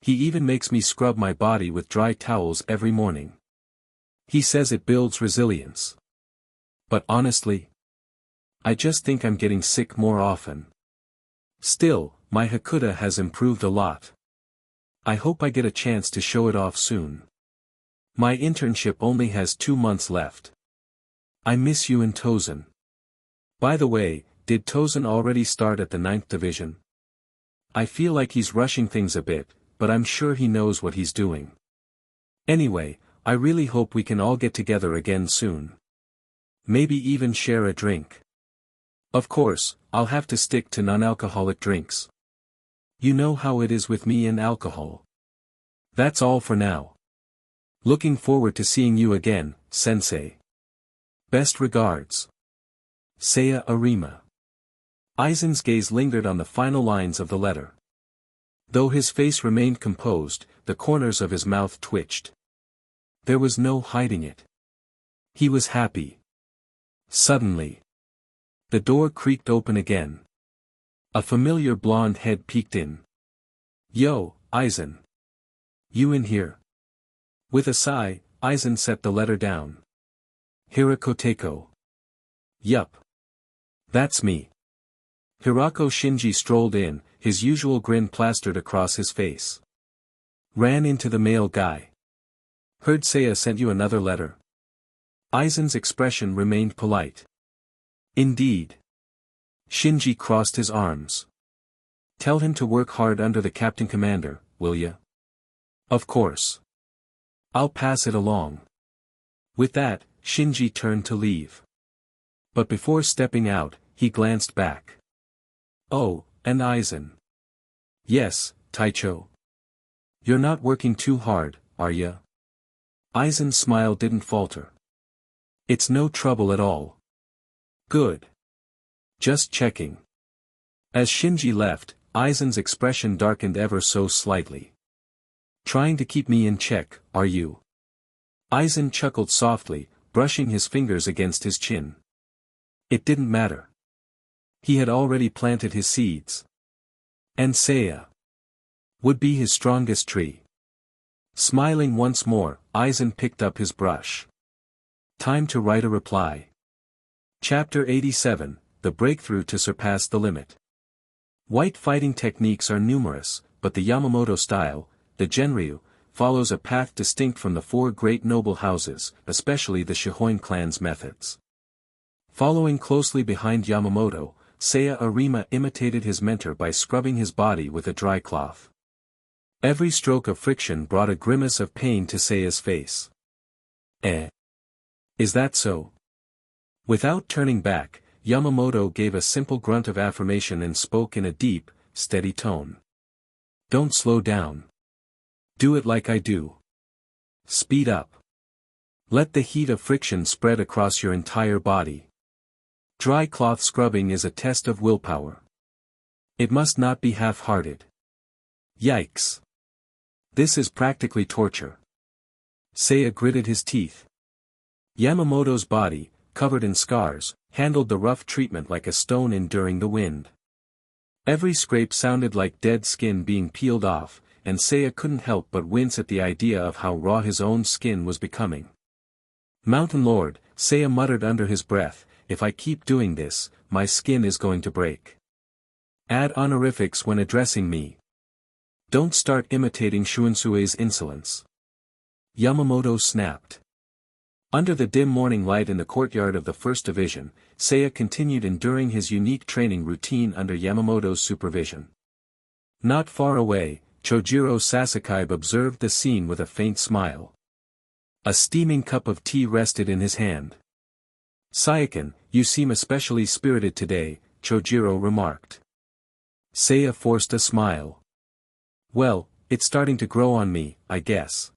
He even makes me scrub my body with dry towels every morning. He says it builds resilience. But honestly, I just think I'm getting sick more often. Still, my Hakuda has improved a lot. I hope I get a chance to show it off soon. My internship only has 2 months left. I miss you in Tosen. By the way, did Tosen already start at the 9th division? I feel like he's rushing things a bit, but I'm sure he knows what he's doing. Anyway, I really hope we can all get together again soon. Maybe even share a drink. Of course, I'll have to stick to non-alcoholic drinks. You know how it is with me and alcohol. That's all for now. Looking forward to seeing you again, sensei. Best regards. Seiya Arima. Aizen's gaze lingered on the final lines of the letter. Though his face remained composed, the corners of his mouth twitched. There was no hiding it. He was happy. Suddenly, the door creaked open again. A familiar blonde head peeked in. Yo, Aizen. You in here? With a sigh, Aizen set the letter down. Hirakoteko. Yup. That's me. Hirako Shinji strolled in, his usual grin plastered across his face. Ran into the mail guy. Heard Seiya sent you another letter. Aizen's expression remained polite. Indeed. Shinji crossed his arms. Tell him to work hard under the captain commander, will ya? Of course. I'll pass it along. With that, Shinji turned to leave. But before stepping out, he glanced back. Oh, and Aizen. Yes, Taicho. You're not working too hard, are ya? Aizen's smile didn't falter. It's no trouble at all. Good. Just checking. As Shinji left, Aizen's expression darkened ever so slightly. Trying to keep me in check, are you? Aizen chuckled softly, brushing his fingers against his chin. It didn't matter. He had already planted his seeds. And Seiya would be his strongest tree. Smiling once more, Aizen picked up his brush. Time to write a reply. Chapter 87, The Breakthrough to Surpass the Limit. White fighting techniques are numerous, but the Yamamoto style, the Genryu, follows a path distinct from the four great noble houses, especially the Shihoin clan's methods. Following closely behind Yamamoto, Seiya Arima imitated his mentor by scrubbing his body with a dry cloth. Every stroke of friction brought a grimace of pain to Seiya's face. Is that so? Without turning back, Yamamoto gave a simple grunt of affirmation and spoke in a deep, steady tone. Don't slow down. Do it like I do. Speed up. Let the heat of friction spread across your entire body. Dry cloth scrubbing is a test of willpower. It must not be half-hearted. Yikes. This is practically torture. Seiya gritted his teeth. Yamamoto's body, covered in scars, handled the rough treatment like a stone enduring the wind. Every scrape sounded like dead skin being peeled off, and Seiya couldn't help but wince at the idea of how raw his own skin was becoming. Mountain Lord, Seiya muttered under his breath, if I keep doing this, my skin is going to break. Add honorifics when addressing me. Don't start imitating Shuinsue's insolence. Yamamoto snapped. Under the dim morning light in the courtyard of the First Division, Seiya continued enduring his unique training routine under Yamamoto's supervision. Not far away, Chojiro Sasuke observed the scene with a faint smile. A steaming cup of tea rested in his hand. Saiken, you seem especially spirited today, Chojiro remarked. Seiya forced a smile. Well, it's starting to grow on me, I guess.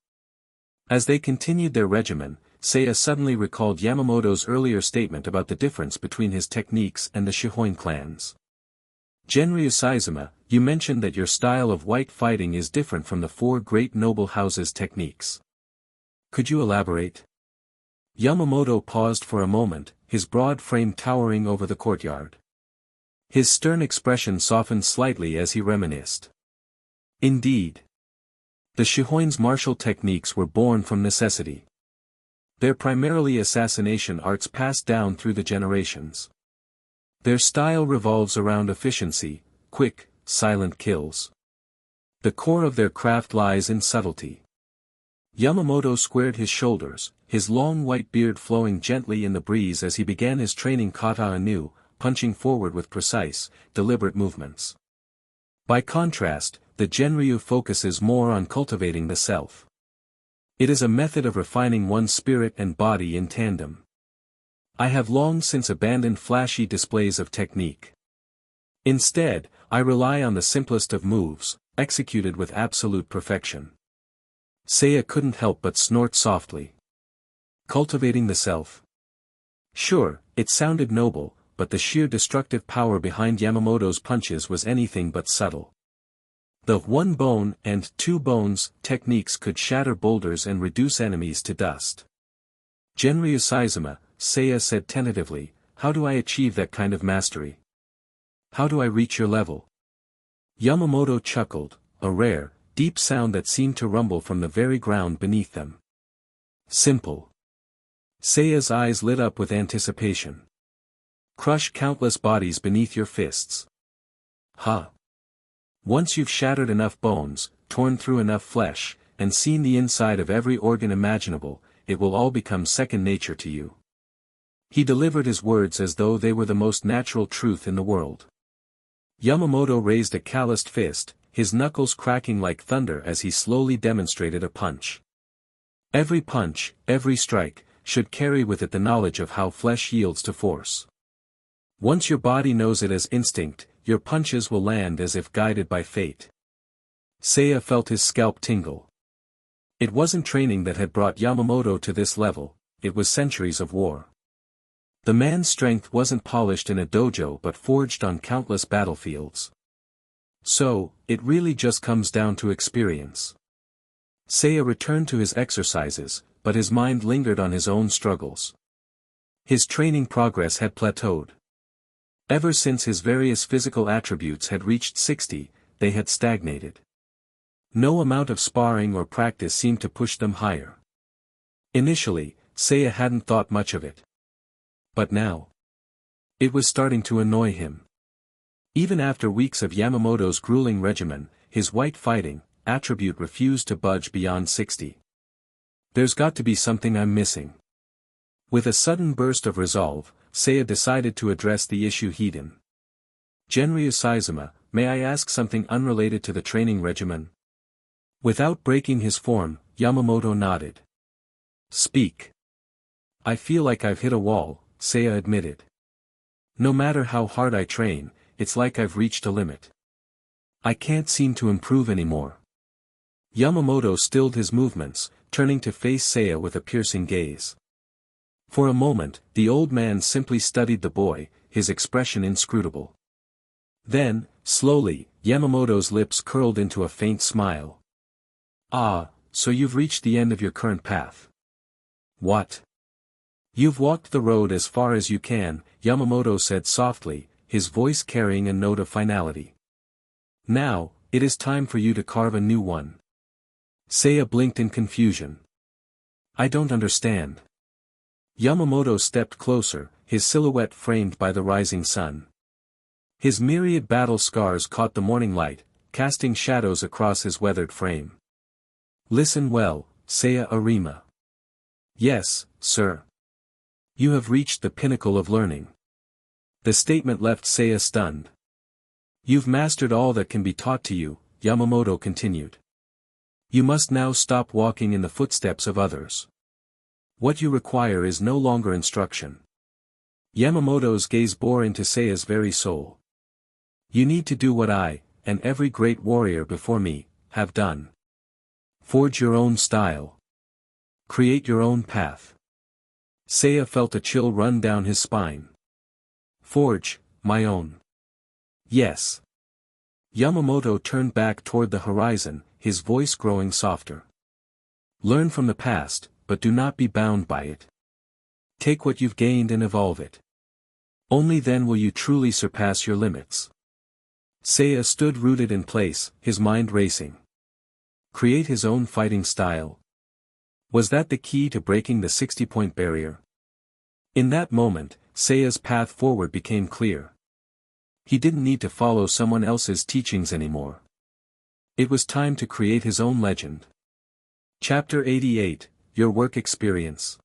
As they continued their regimen, Seiya suddenly recalled Yamamoto's earlier statement about the difference between his techniques and the Shihoin clans. Genryu Saizuma, you mentioned that your style of white fighting is different from the four great noble houses' techniques. Could you elaborate? Yamamoto paused for a moment, his broad frame towering over the courtyard. His stern expression softened slightly as he reminisced. Indeed. The Shihoin's martial techniques were born from necessity. They're primarily assassination arts passed down through the generations. Their style revolves around efficiency, quick, silent kills. The core of their craft lies in subtlety. Yamamoto squared his shoulders, his long white beard flowing gently in the breeze as he began his training kata anew, punching forward with precise, deliberate movements. By contrast, the Genryu focuses more on cultivating the self. It is a method of refining one's spirit and body in tandem. I have long since abandoned flashy displays of technique. Instead, I rely on the simplest of moves, executed with absolute perfection. Seiya couldn't help but snort softly. Cultivating the self. Sure, it sounded noble, but the sheer destructive power behind Yamamoto's punches was anything but subtle. The one bone and two bones techniques could shatter boulders and reduce enemies to dust. Genryusaizuma, Seiya said tentatively, how do I achieve that kind of mastery? How do I reach your level? Yamamoto chuckled, a rare, deep sound that seemed to rumble from the very ground beneath them. Simple. Seiya's eyes lit up with anticipation. Crush countless bodies beneath your fists. Huh. Once you've shattered enough bones, torn through enough flesh, and seen the inside of every organ imaginable, it will all become second nature to you. He delivered his words as though they were the most natural truth in the world. Yamamoto raised a calloused fist, his knuckles cracking like thunder as he slowly demonstrated a punch. Every punch, every strike, should carry with it the knowledge of how flesh yields to force. Once your body knows it as instinct, your punches will land as if guided by fate. Seiya felt his scalp tingle. It wasn't training that had brought Yamamoto to this level, it was centuries of war. The man's strength wasn't polished in a dojo but forged on countless battlefields. So, it really just comes down to experience. Seiya returned to his exercises, but his mind lingered on his own struggles. His training progress had plateaued. Ever since his various physical attributes had reached 60, they had stagnated. No amount of sparring or practice seemed to push them higher. Initially, Seiya hadn't thought much of it. But now, it was starting to annoy him. Even after weeks of Yamamoto's grueling regimen, his white fighting attribute refused to budge beyond 60. There's got to be something I'm missing. With a sudden burst of resolve, Seiya decided to address the issue head-on. Genryusaizuma, may I ask something unrelated to the training regimen? Without breaking his form, Yamamoto nodded. Speak. I feel like I've hit a wall, Seiya admitted. No matter how hard I train, it's like I've reached a limit. I can't seem to improve anymore. Yamamoto stilled his movements, turning to face Seiya with a piercing gaze. For a moment, the old man simply studied the boy, his expression inscrutable. Then, slowly, Yamamoto's lips curled into a faint smile. Ah, so you've reached the end of your current path. What? You've walked the road as far as you can, Yamamoto said softly, his voice carrying a note of finality. Now, it is time for you to carve a new one. Seiya blinked in confusion. I don't understand. Yamamoto stepped closer, his silhouette framed by the rising sun. His myriad battle scars caught the morning light, casting shadows across his weathered frame. Listen well, Seiya Arima. Yes, sir. You have reached the pinnacle of learning. The statement left Seiya stunned. You've mastered all that can be taught to you, Yamamoto continued. You must now stop walking in the footsteps of others. What you require is no longer instruction. Yamamoto's gaze bore into Seiya's very soul. You need to do what I, and every great warrior before me, have done. Forge your own style. Create your own path. Seiya felt a chill run down his spine. Forge, my own. Yes. Yamamoto turned back toward the horizon, his voice growing softer. Learn from the past, but do not be bound by it. Take what you've gained and evolve it. Only then will you truly surpass your limits. Seiya stood rooted in place, his mind racing. Create his own fighting style. Was that the key to breaking the 60-point barrier? In that moment, Seiya's path forward became clear. He didn't need to follow someone else's teachings anymore. It was time to create his own legend. Chapter 88, Your Work Experience.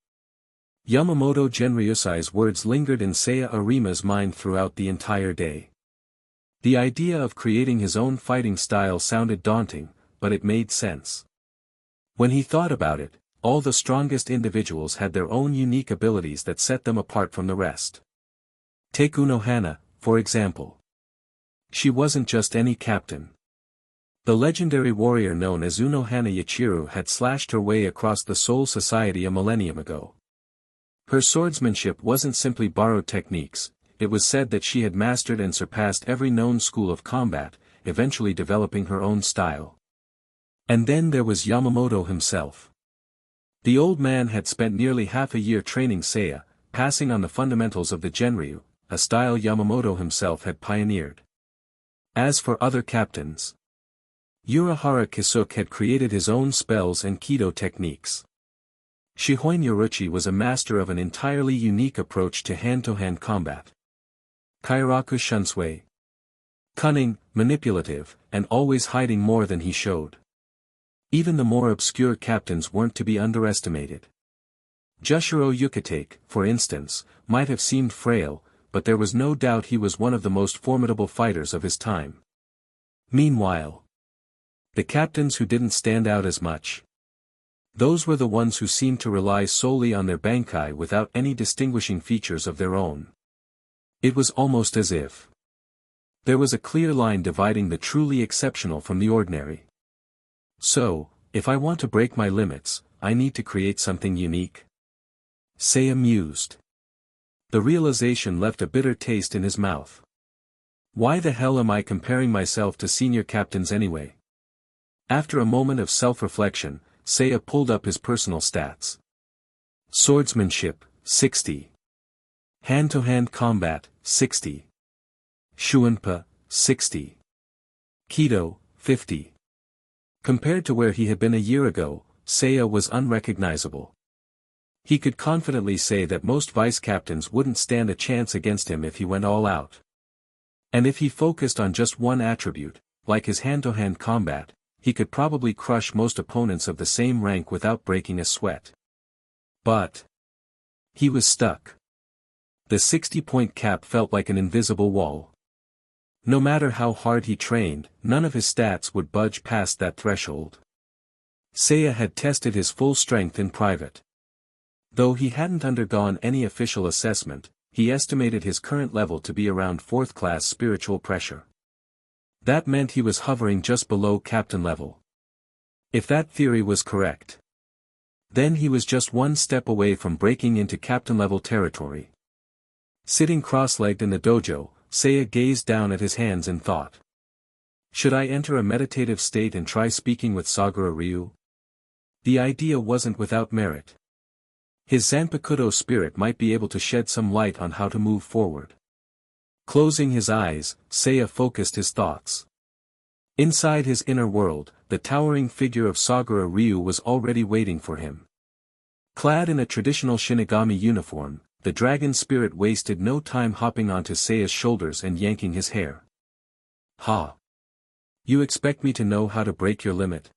Yamamoto Genryusai's words lingered in Seiya Arima's mind throughout the entire day. The idea of creating his own fighting style sounded daunting, but it made sense. When he thought about it, all the strongest individuals had their own unique abilities that set them apart from the rest. Take Unohana, for example. She wasn't just any captain. The legendary warrior known as Unohana Yachiru had slashed her way across the Soul Society a millennium ago. Her swordsmanship wasn't simply borrowed techniques, it was said that she had mastered and surpassed every known school of combat, eventually developing her own style. And then there was Yamamoto himself. The old man had spent nearly half a year training Seiya, passing on the fundamentals of the Genryu, a style Yamamoto himself had pioneered. As for other captains, Urahara Kisuke had created his own spells and Kido techniques. Shihoin Yoruichi was a master of an entirely unique approach to hand-to-hand combat. Kairaku Shunsui. Cunning, manipulative, and always hiding more than he showed. Even the more obscure captains weren't to be underestimated. Jushiro Yukitake, for instance, might have seemed frail, but there was no doubt he was one of the most formidable fighters of his time. Meanwhile, the captains who didn't stand out as much. Those were the ones who seemed to rely solely on their Bankai without any distinguishing features of their own. It was almost as if there was a clear line dividing the truly exceptional from the ordinary. So, if I want to break my limits, I need to create something unique. Seiya mused. The realization left a bitter taste in his mouth. Why the hell am I comparing myself to senior captains anyway? After a moment of self-reflection, Seiya pulled up his personal stats. Swordsmanship, 60. Hand-to-hand combat, 60. Shuinpa, 60. Kido, 50. Compared to where he had been a year ago, Seiya was unrecognizable. He could confidently say that most vice-captains wouldn't stand a chance against him if he went all out. And if he focused on just one attribute, like his hand-to-hand combat, he could probably crush most opponents of the same rank without breaking a sweat. But he was stuck. The 60-point cap felt like an invisible wall. No matter how hard he trained, none of his stats would budge past that threshold. Seiya had tested his full strength in private. Though he hadn't undergone any official assessment, he estimated his current level to be around 4th-class spiritual pressure. That meant he was hovering just below captain level. If that theory was correct, then he was just one step away from breaking into captain-level territory. Sitting cross-legged in the dojo, Seiya gazed down at his hands and thought. Should I enter a meditative state and try speaking with Sagura Ryu? The idea wasn't without merit. His Zanpakuto spirit might be able to shed some light on how to move forward. Closing his eyes, Seiya focused his thoughts. Inside his inner world, the towering figure of Sagura Ryu was already waiting for him. Clad in a traditional Shinigami uniform, the dragon spirit wasted no time hopping onto Seiya's shoulders and yanking his hair. Ha! You expect me to know how to break your limit?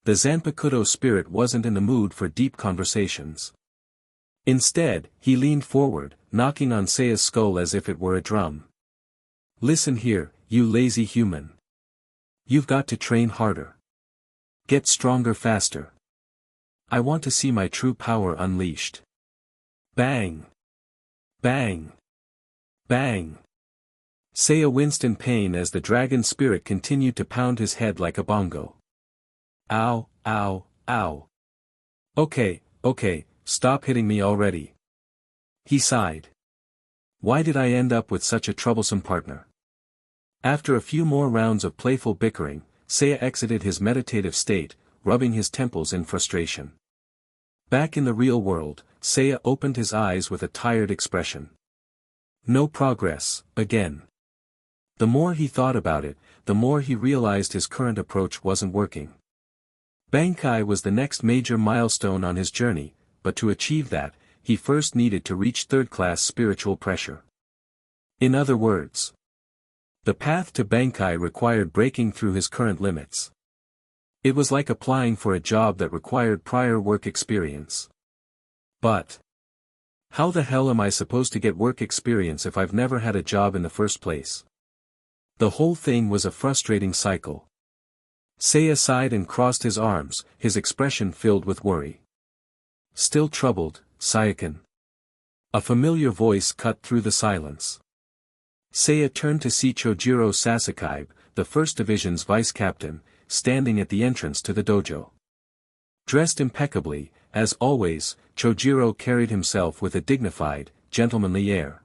The Zanpakuto spirit wasn't in the mood for deep conversations. Instead, he leaned forward, knocking on Seiya's skull as if it were a drum. Listen here, you lazy human. You've got to train harder. Get stronger faster. I want to see my true power unleashed. Bang! Bang! Bang! Seiya winced in pain as the dragon spirit continued to pound his head like a bongo. Ow, ow, ow. Okay, stop hitting me already. He sighed. Why did I end up with such a troublesome partner? After a few more rounds of playful bickering, Seiya exited his meditative state, rubbing his temples in frustration. Back in the real world, Seiya opened his eyes with a tired expression. No progress, again. The more he thought about it, the more he realized his current approach wasn't working. Bankai was the next major milestone on his journey, but to achieve that, he first needed to reach 3rd-class spiritual pressure. In other words, the path to Bankai required breaking through his current limits. It was like applying for a job that required prior work experience. But how the hell am I supposed to get work experience if I've never had a job in the first place? The whole thing was a frustrating cycle. Seiya sighed and crossed his arms, his expression filled with worry. Still troubled, Saiyakin. A familiar voice cut through the silence. Seiya turned to see Chojiro Sasakaibe, the First Division's vice-captain, standing at the entrance to the dojo. Dressed impeccably, as always, Chojiro carried himself with a dignified, gentlemanly air.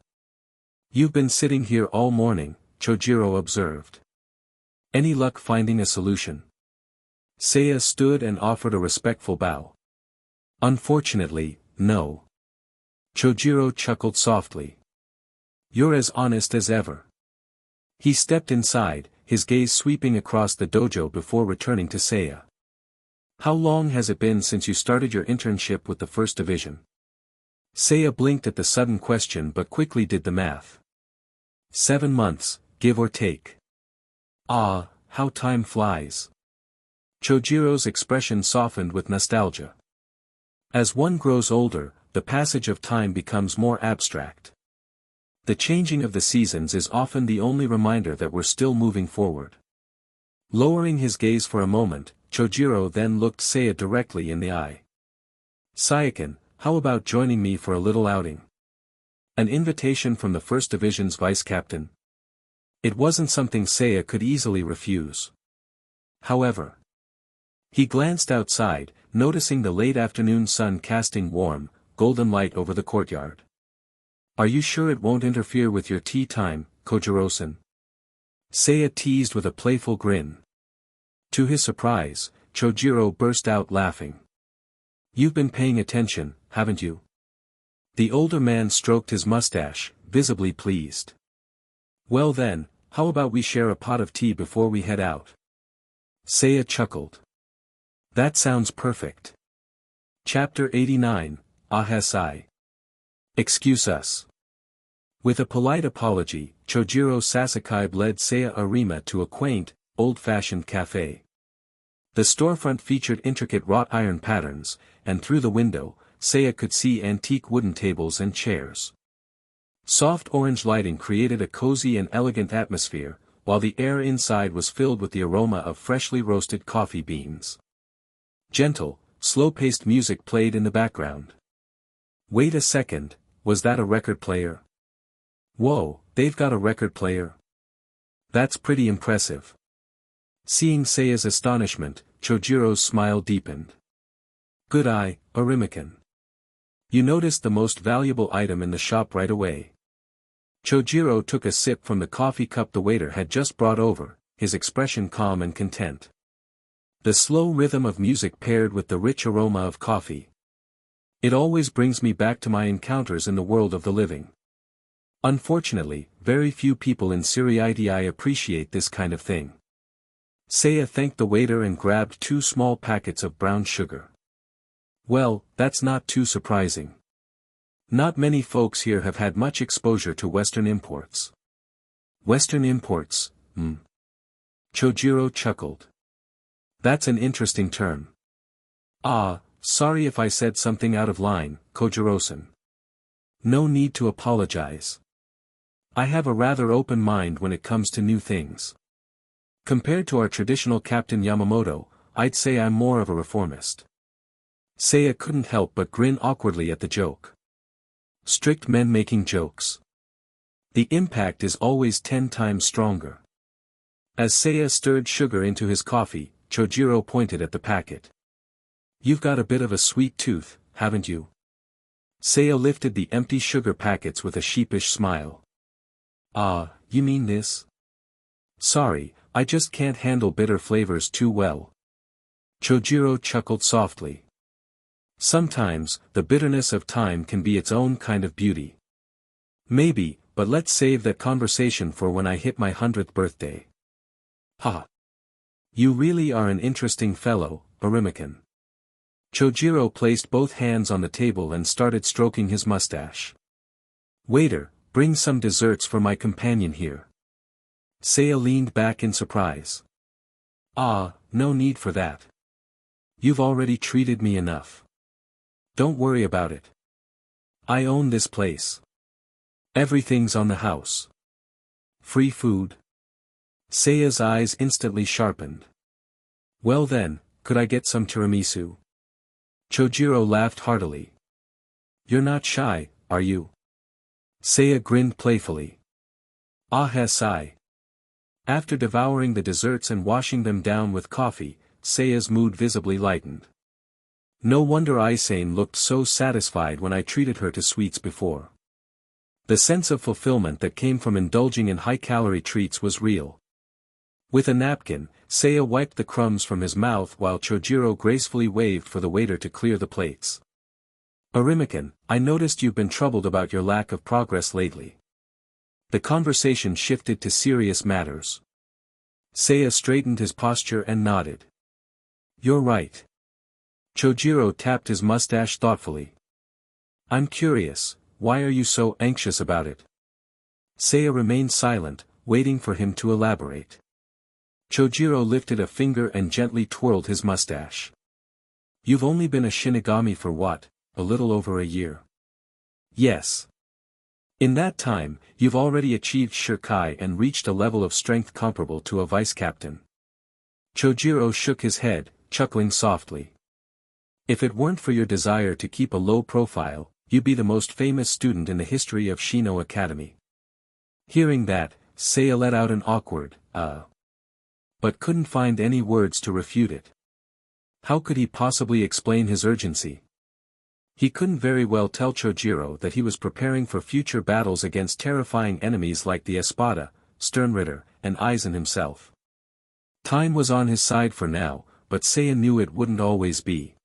"You've been sitting here all morning," Chojiro observed. "Any luck finding a solution?" Seiya stood and offered a respectful bow. "Unfortunately, no." Chojiro chuckled softly. "You're as honest as ever." He stepped inside, his gaze sweeping across the dojo before returning to Seiya. "How long has it been since you started your internship with the First Division?" Seiya blinked at the sudden question but quickly did the math. 7 months, give or take. "Ah, how time flies." Chojiro's expression softened with nostalgia. As one grows older, the passage of time becomes more abstract. The changing of the seasons is often the only reminder that we're still moving forward. Lowering his gaze for a moment, Chojiro then looked Seiya directly in the eye. "Saiyakin, how about joining me for a little outing?" An invitation from the First Division's vice-captain. It wasn't something Seiya could easily refuse. However, he glanced outside, noticing the late afternoon sun casting warm, golden light over the courtyard. "Are you sure it won't interfere with your tea time, Kojiro-san?" Seiya teased with a playful grin. To his surprise, Chojiro burst out laughing. "You've been paying attention, haven't you?" The older man stroked his mustache, visibly pleased. "Well then, how about we share a pot of tea before we head out?" Seiya chuckled. "That sounds perfect." Chapter 89, Ahasai. "Excuse us." With a polite apology, Chojiro Sasakaibe led Seiya Arima to a quaint, old-fashioned café. The storefront featured intricate wrought iron patterns, and through the window, Seiya could see antique wooden tables and chairs. Soft orange lighting created a cozy and elegant atmosphere, while the air inside was filled with the aroma of freshly roasted coffee beans. Gentle, slow-paced music played in the background. "Wait a second, was that a record player?" "Whoa, they've got a record player? That's pretty impressive." Seeing Seiya's astonishment, Chojiro's smile deepened. "Good eye, Arima-kun. You noticed the most valuable item in the shop right away." Chojiro took a sip from the coffee cup the waiter had just brought over, his expression calm and content. The slow rhythm of music paired with the rich aroma of coffee. "It always brings me back to my encounters in the world of the living. Unfortunately, very few people in Siriiti appreciate this kind of thing." Seiya thanked the waiter and grabbed 2 small packets of brown sugar. "Well, that's not too surprising. Not many folks here have had much exposure to Western imports." "Western imports, Chojiro chuckled. "That's an interesting term." "Ah, sorry if I said something out of line, Kojiro-san." "No need to apologize. I have a rather open mind when it comes to new things. Compared to our traditional Captain Yamamoto, I'd say I'm more of a reformist." Seiya couldn't help but grin awkwardly at the joke. Strict men making jokes. The impact is always 10 times stronger. As Seiya stirred sugar into his coffee, Chojiro pointed at the packet. "You've got a bit of a sweet tooth, haven't you?" Seiya lifted the empty sugar packets with a sheepish smile. "Ah, you mean this?" "Sorry, I just can't handle bitter flavors too well." Chojiro chuckled softly. "Sometimes, the bitterness of time can be its own kind of beauty." "Maybe, but let's save that conversation for when I hit my 100th birthday." "Ha! You really are an interesting fellow, Arima-kun." Chojiro placed both hands on the table and started stroking his mustache. "Waiter, bring some desserts for my companion here." Seiya leaned back in surprise. "Ah, no need for that. You've already treated me enough. Don't worry about it. I own this place. Everything's on the house. Free food." Seiya's eyes instantly sharpened. "Well then, could I get some tiramisu?" Chojiro laughed heartily. "You're not shy, are you?" Seiya grinned playfully. Ah sigh. After devouring the desserts and washing them down with coffee, Seiya's mood visibly lightened. No wonder Aizen looked so satisfied when I treated her to sweets before. The sense of fulfillment that came from indulging in high-calorie treats was real. With a napkin, Seiya wiped the crumbs from his mouth while Chojiro gracefully waved for the waiter to clear the plates. Arima-kun, I noticed you've been troubled about your lack of progress lately. The conversation shifted to serious matters. Seiya straightened his posture and nodded. You're right. Chojiro tapped his mustache thoughtfully. I'm curious, why are you so anxious about it? Seiya remained silent, waiting for him to elaborate. Chojiro lifted a finger and gently twirled his mustache. You've only been a Shinigami for what, a little over a year? Yes. In that time, you've already achieved Shirkai and reached a level of strength comparable to a vice-captain. Chojiro shook his head, chuckling softly. If it weren't for your desire to keep a low profile, you'd be the most famous student in the history of Shin'ō Academy. Hearing that, Seiya let out an awkward, but couldn't find any words to refute it. How could he possibly explain his urgency? He couldn't very well tell Chojiro that he was preparing for future battles against terrifying enemies like the Espada, Sternritter, and Aizen himself. Time was on his side for now, but Seiya knew it wouldn't always be.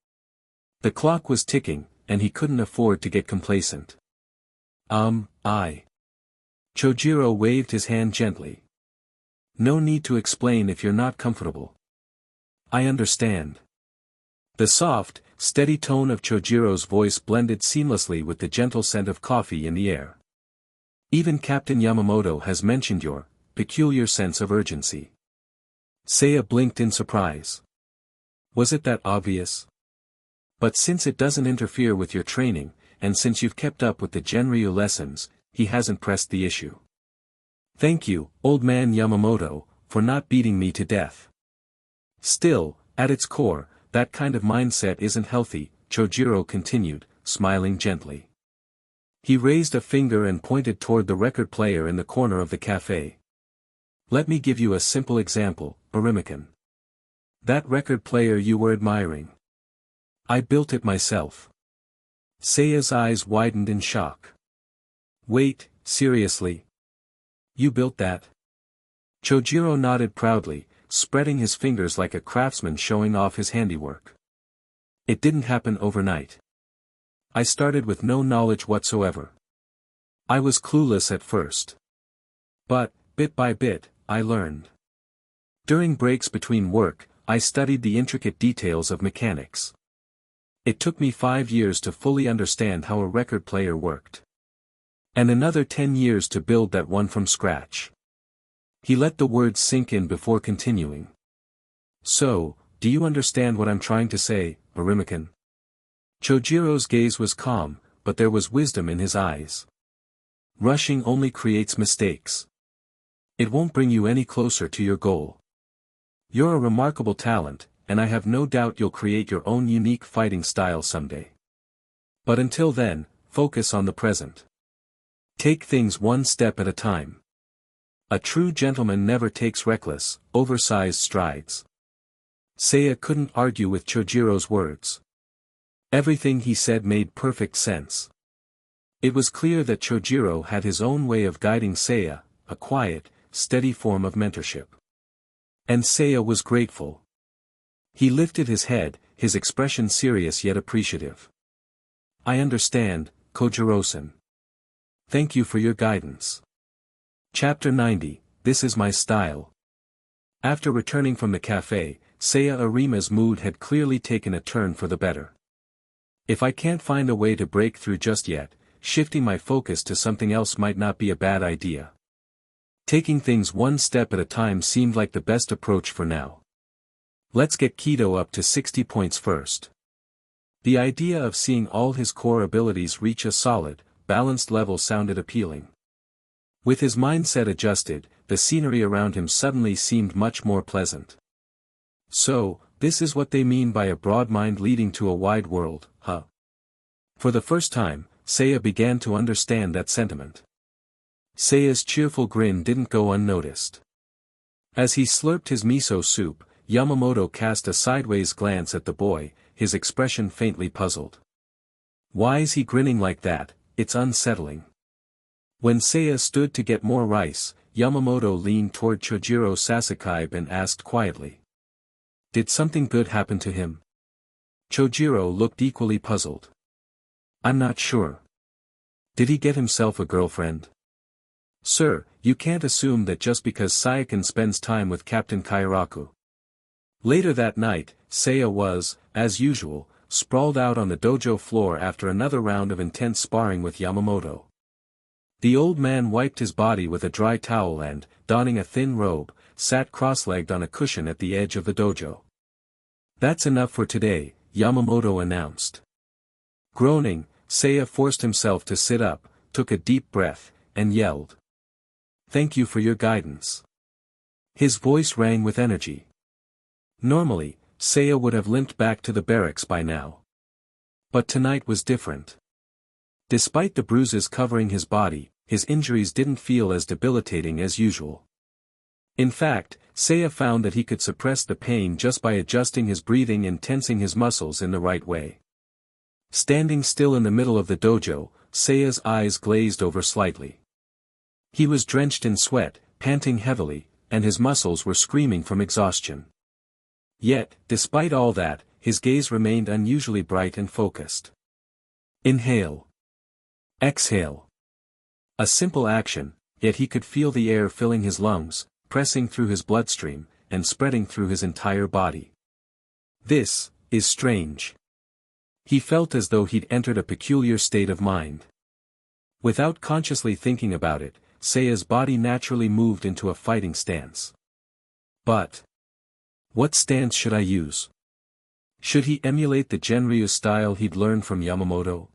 The clock was ticking, and he couldn't afford to get complacent. I. Chojiro waved his hand gently. No need to explain if you're not comfortable. I understand. The soft, steady tone of Chojiro's voice blended seamlessly with the gentle scent of coffee in the air. Even Captain Yamamoto has mentioned your peculiar sense of urgency. Seiya blinked in surprise. Was it that obvious? But since it doesn't interfere with your training, and since you've kept up with the Genryu lessons, he hasn't pressed the issue. Thank you, old man Yamamoto, for not beating me to death. Still, at its core, that kind of mindset isn't healthy, Chojiro continued, smiling gently. He raised a finger and pointed toward the record player in the corner of the cafe. Let me give you a simple example, Arima-kun. That record player you were admiring. I built it myself. Seiya's eyes widened in shock. Wait, seriously? You built that? Chojiro nodded proudly, spreading his fingers like a craftsman showing off his handiwork. It didn't happen overnight. I started with no knowledge whatsoever. I was clueless at first. But, bit by bit, I learned. During breaks between work, I studied the intricate details of mechanics. It took me 5 years to fully understand how a record player worked. And another 10 years to build that one from scratch. He let the words sink in before continuing. So, do you understand what I'm trying to say, Arima-kun? Chojiro's gaze was calm, but there was wisdom in his eyes. Rushing only creates mistakes. It won't bring you any closer to your goal. You're a remarkable talent, and I have no doubt you'll create your own unique fighting style someday. But until then, focus on the present. Take things one step at a time. A true gentleman never takes reckless, oversized strides. Seiya couldn't argue with Chojiro's words. Everything he said made perfect sense. It was clear that Chojiro had his own way of guiding Seiya, a quiet, steady form of mentorship. And Seiya was grateful. He lifted his head, his expression serious yet appreciative. I understand, Kojiro-san. Thank you for your guidance. Chapter 90, This is my style. After returning from the cafe, Seiya Arima's mood had clearly taken a turn for the better. If I can't find a way to break through just yet, shifting my focus to something else might not be a bad idea. Taking things one step at a time seemed like the best approach for now. Let's get Kido up to 60 points first. The idea of seeing all his core abilities reach a solid, balanced level sounded appealing. With his mindset adjusted, the scenery around him suddenly seemed much more pleasant. So, this is what they mean by a broad mind leading to a wide world, huh? For the first time, Seiya began to understand that sentiment. Seiya's cheerful grin didn't go unnoticed. As he slurped his miso soup, Yamamoto cast a sideways glance at the boy, his expression faintly puzzled. Why is he grinning like that? It's unsettling. When Seiya stood to get more rice, Yamamoto leaned toward Chojiro Sasuke and asked quietly. Did something good happen to him? Chojiro looked equally puzzled. I'm not sure. Did he get himself a girlfriend? Sir, you can't assume that just because Saiken spends time with Captain Kairaku. Later that night, Seiya was, as usual, sprawled out on the dojo floor after another round of intense sparring with Yamamoto. The old man wiped his body with a dry towel and, donning a thin robe, sat cross-legged on a cushion at the edge of the dojo. That's enough for today, Yamamoto announced. Groaning, Seiya forced himself to sit up, took a deep breath, and yelled. Thank you for your guidance. His voice rang with energy. Normally, Seiya would have limped back to the barracks by now. But tonight was different. Despite the bruises covering his body, his injuries didn't feel as debilitating as usual. In fact, Seiya found that he could suppress the pain just by adjusting his breathing and tensing his muscles in the right way. Standing still in the middle of the dojo, Seiya's eyes glazed over slightly. He was drenched in sweat, panting heavily, and his muscles were screaming from exhaustion. Yet, despite all that, his gaze remained unusually bright and focused. Inhale. Exhale. A simple action, yet he could feel the air filling his lungs, pressing through his bloodstream, and spreading through his entire body. This is strange. He felt as though he'd entered a peculiar state of mind. Without consciously thinking about it, Seiya's body naturally moved into a fighting stance. But what stance should I use? Should he emulate the Genryu style he'd learned from Yamamoto?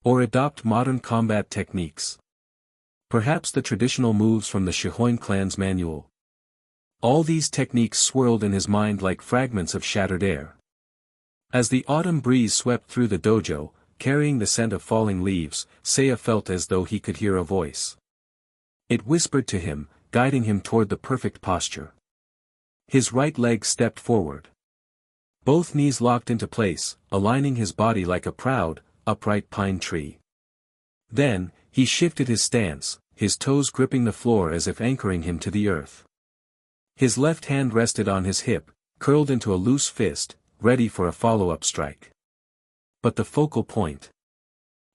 Or adopt modern combat techniques? Perhaps the traditional moves from the Shihoin clan's manual? All these techniques swirled in his mind like fragments of shattered air. As the autumn breeze swept through the dojo, carrying the scent of falling leaves, Seiya felt as though he could hear a voice. It whispered to him, guiding him toward the perfect posture. His right leg stepped forward. Both knees locked into place, aligning his body like a proud, upright pine tree. Then, he shifted his stance, his toes gripping the floor as if anchoring him to the earth. His left hand rested on his hip, curled into a loose fist, ready for a follow-up strike. But the focal point.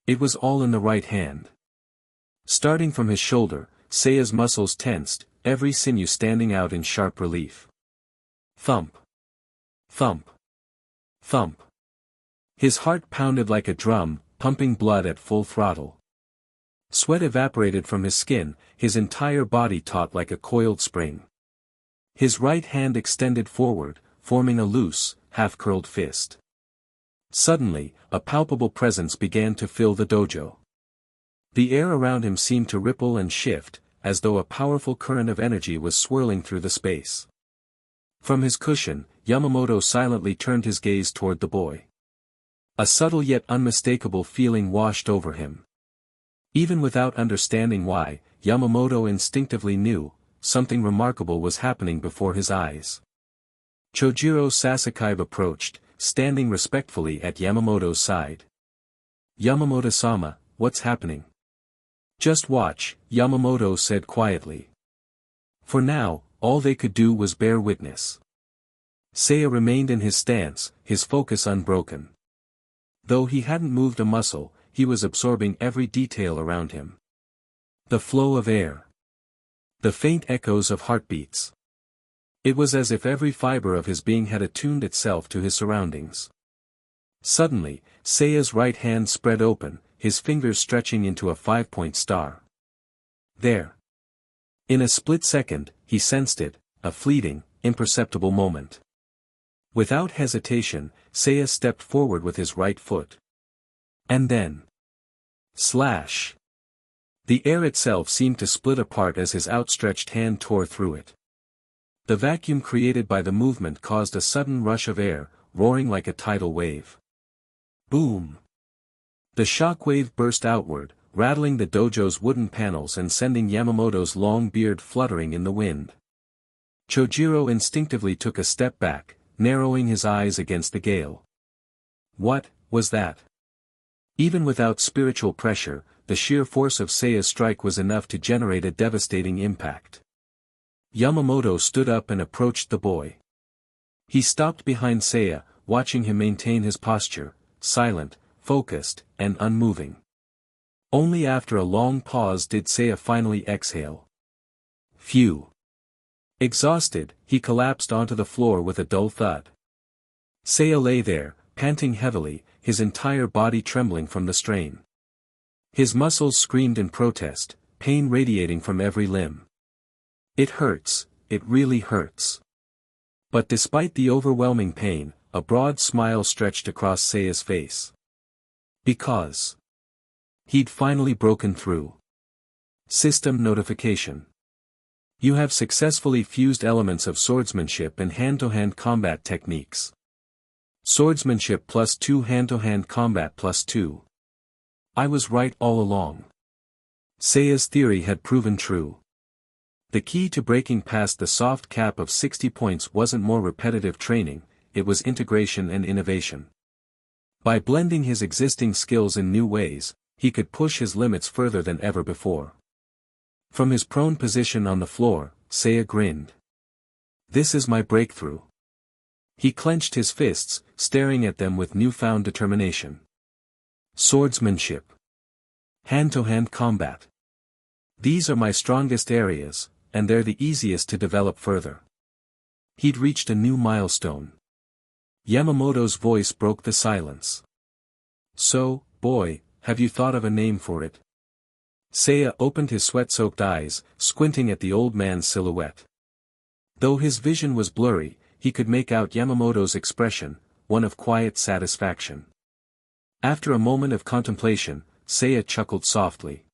It was all in the right hand. Starting from his shoulder, Seiya's muscles tensed, every sinew standing out in sharp relief. Thump. Thump. Thump. His heart pounded like a drum, pumping blood at full throttle. Sweat evaporated from his skin, his entire body taut like a coiled spring. His right hand extended forward, forming a loose, half-curled fist. Suddenly, a palpable presence began to fill the dojo. The air around him seemed to ripple and shift, as though a powerful current of energy was swirling through the space. From his cushion, Yamamoto silently turned his gaze toward the boy. A subtle yet unmistakable feeling washed over him. Even without understanding why, Yamamoto instinctively knew, something remarkable was happening before his eyes. Chojiro Sasuke approached, standing respectfully at Yamamoto's side. Yamamoto-sama, what's happening? Just watch, Yamamoto said quietly. For now, all they could do was bear witness. Seiya remained in his stance, his focus unbroken. Though he hadn't moved a muscle, he was absorbing every detail around him. The flow of air. The faint echoes of heartbeats. It was as if every fiber of his being had attuned itself to his surroundings. Suddenly, Seiya's right hand spread open, his fingers stretching into a 5-point star. There. In a split second, he sensed it, a fleeting, imperceptible moment. Without hesitation, Seiya stepped forward with his right foot. And then. Slash. The air itself seemed to split apart as his outstretched hand tore through it. The vacuum created by the movement caused a sudden rush of air, roaring like a tidal wave. Boom! The shock wave burst outward, rattling the dojo's wooden panels and sending Yamamoto's long beard fluttering in the wind. Chojiro instinctively took a step back, narrowing his eyes against the gale. What was that? Even without spiritual pressure, the sheer force of Seiya's strike was enough to generate a devastating impact. Yamamoto stood up and approached the boy. He stopped behind Seiya, watching him maintain his posture, silent, focused, and unmoving. Only after a long pause did Seiya finally exhale. Phew. Exhausted, he collapsed onto the floor with a dull thud. Seiya lay there, panting heavily, his entire body trembling from the strain. His muscles screamed in protest, pain radiating from every limb. It hurts, it really hurts. But despite the overwhelming pain, a broad smile stretched across Seiya's face. Because he'd finally broken through. System notification. You have successfully fused elements of swordsmanship and hand-to-hand combat techniques. Swordsmanship +2, hand-to-hand combat +2. I was right all along. Seiya's theory had proven true. The key to breaking past the soft cap of 60 points wasn't more repetitive training, it was integration and innovation. By blending his existing skills in new ways, he could push his limits further than ever before. From his prone position on the floor, Seiya grinned. This is my breakthrough. He clenched his fists, staring at them with newfound determination. Swordsmanship. Hand-to-hand combat. These are my strongest areas, and they're the easiest to develop further. He'd reached a new milestone. Yamamoto's voice broke the silence. So, boy, have you thought of a name for it? Seiya opened his sweat-soaked eyes, squinting at the old man's silhouette. Though his vision was blurry, he could make out Yamamoto's expression, one of quiet satisfaction. After a moment of contemplation, Seiya chuckled softly.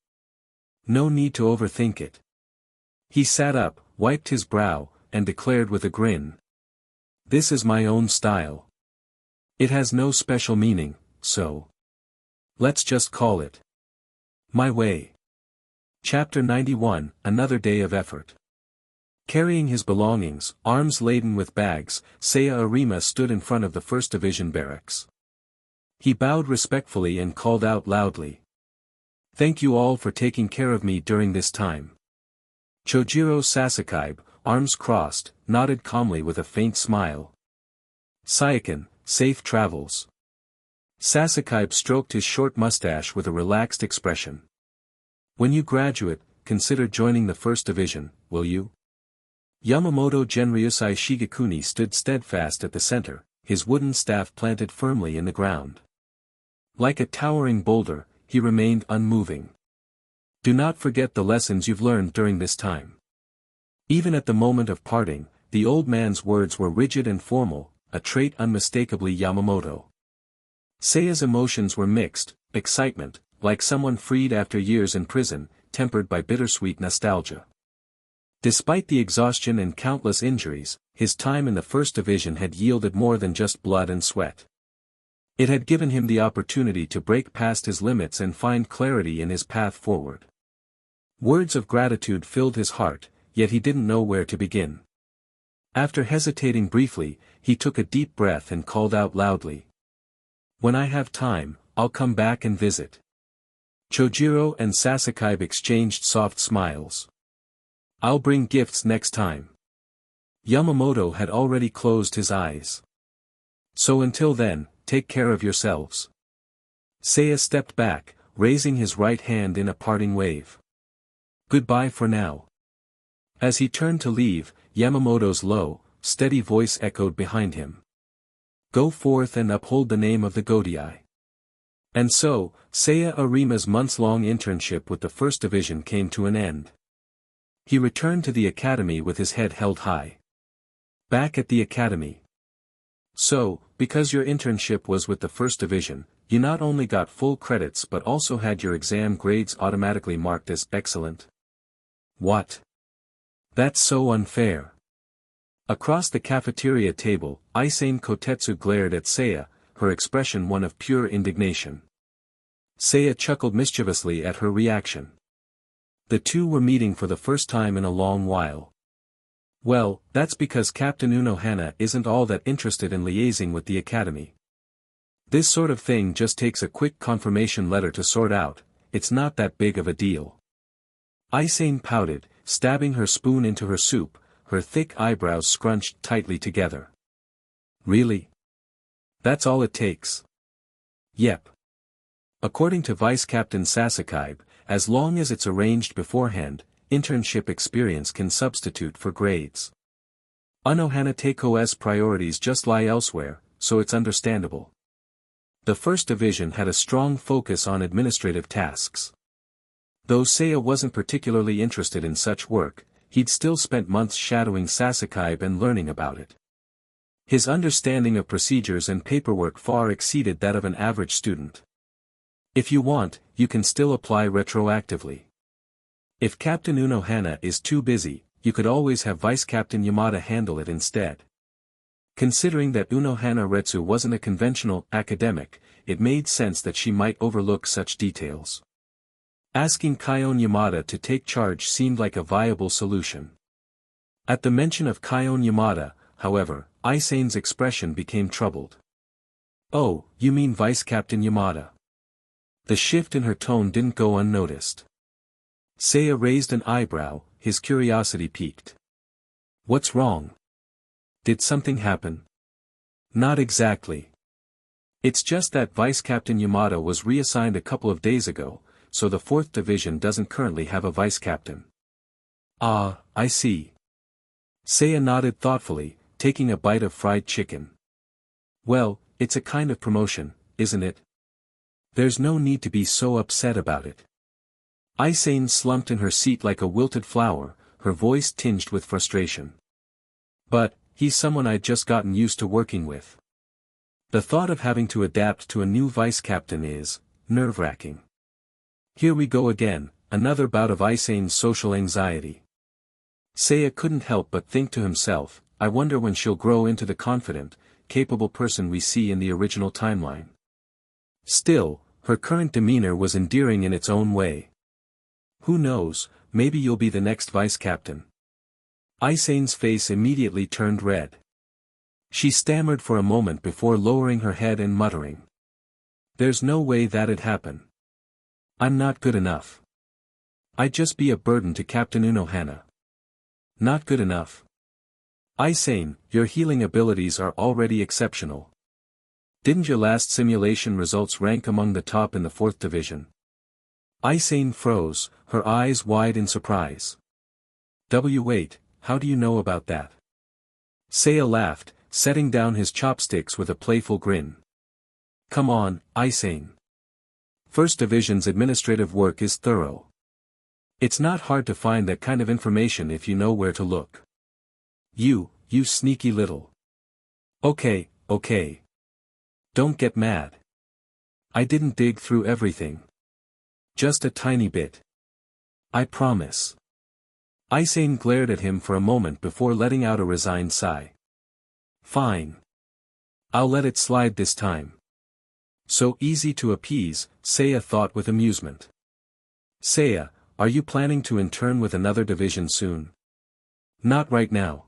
No need to overthink it. He sat up, wiped his brow, and declared with a grin. This is my own style. It has no special meaning, so let's just call it my way. Chapter 91, Another Day of Effort. Carrying his belongings, arms laden with bags, Seiya Arima stood in front of the First Division barracks. He bowed respectfully and called out loudly. Thank you all for taking care of me during this time. Chojiro Sasakaibe, arms crossed, nodded calmly with a faint smile. Saiken, safe travels. Sasakaibe stroked his short mustache with a relaxed expression. When you graduate, consider joining the First Division, will you? Yamamoto Genryusai Shigekuni stood steadfast at the center, his wooden staff planted firmly in the ground. Like a towering boulder, he remained unmoving. Do not forget the lessons you've learned during this time. Even at the moment of parting, the old man's words were rigid and formal, a trait unmistakably Yamamoto. Seiya's emotions were mixed, excitement, like someone freed after years in prison, tempered by bittersweet nostalgia. Despite the exhaustion and countless injuries, his time in the First Division had yielded more than just blood and sweat. It had given him the opportunity to break past his limits and find clarity in his path forward. Words of gratitude filled his heart, yet he didn't know where to begin. After hesitating briefly, he took a deep breath and called out loudly. When I have time, I'll come back and visit. Chojiro and Sasakaibe exchanged soft smiles. I'll bring gifts next time. Yamamoto had already closed his eyes. So until then, take care of yourselves. Seiya stepped back, raising his right hand in a parting wave. Goodbye for now. As he turned to leave, Yamamoto's low, steady voice echoed behind him. Go forth and uphold the name of the Godai. And so, Seiya Arima's months-long internship with the First Division came to an end. He returned to the academy with his head held high. Back at the academy. So, because your internship was with the First Division, you not only got full credits but also had your exam grades automatically marked as excellent. What? That's so unfair. Across the cafeteria table, Aizen Kotetsu glared at Seiya, her expression one of pure indignation. Seiya chuckled mischievously at her reaction. The two were meeting for the first time in a long while. Well, that's because Captain Unohana isn't all that interested in liaising with the academy. This sort of thing just takes a quick confirmation letter to sort out, it's not that big of a deal. Aizen pouted, stabbing her spoon into her soup, her thick eyebrows scrunched tightly together. Really? That's all it takes? Yep. According to Vice Captain Sasakaibe, as long as it's arranged beforehand, internship experience can substitute for grades. Unohana Teiko's priorities just lie elsewhere, so it's understandable. The first division had a strong focus on administrative tasks. Though Seiya wasn't particularly interested in such work, he'd still spent months shadowing Sasakaibe and learning about it. His understanding of procedures and paperwork far exceeded that of an average student. If you want, you can still apply retroactively. If Captain Unohana is too busy, you could always have Vice Captain Yamada handle it instead. Considering that Unohana Retsu wasn't a conventional academic, it made sense that she might overlook such details. Asking Kaion Yamada to take charge seemed like a viable solution. At the mention of Kaion Yamada, however, Aizen's expression became troubled. Oh, you mean Vice Captain Yamada? The shift in her tone didn't go unnoticed. Seiya raised an eyebrow, his curiosity piqued. What's wrong? Did something happen? Not exactly. It's just that Vice Captain Yamada was reassigned a couple of days ago, so the 4th Division doesn't currently have a vice captain. Ah, I see. Seiya nodded thoughtfully, taking a bite of fried chicken. Well, it's a kind of promotion, isn't it? There's no need to be so upset about it. Aizen slumped in her seat like a wilted flower, her voice tinged with frustration. But, he's someone I'd just gotten used to working with. The thought of having to adapt to a new vice captain is nerve-wracking. Here we go again, another bout of Aizen's social anxiety. Seiya couldn't help but think to himself, I wonder when she'll grow into the confident, capable person we see in the original timeline. Still, her current demeanor was endearing in its own way. Who knows, maybe you'll be the next vice captain. Aizen's face immediately turned red. She stammered for a moment before lowering her head and muttering. There's no way that'd happen. I'm not good enough. I'd just be a burden to Captain Unohana. Not good enough. Aizen, your healing abilities are already exceptional. Didn't your last simulation results rank among the top in the 4th Division? Aizen froze, her eyes wide in surprise. Wait, how do you know about that? Seiya laughed, setting down his chopsticks with a playful grin. Come on, Aizen. 1st Division's administrative work is thorough. It's not hard to find that kind of information if you know where to look. You sneaky little. Okay. Don't get mad. I didn't dig through everything. Just a tiny bit. I promise. Aizen glared at him for a moment before letting out a resigned sigh. Fine. I'll let it slide this time. So easy to appease, Seiya thought with amusement. Seiya, are you planning to intern with another division soon? Not right now.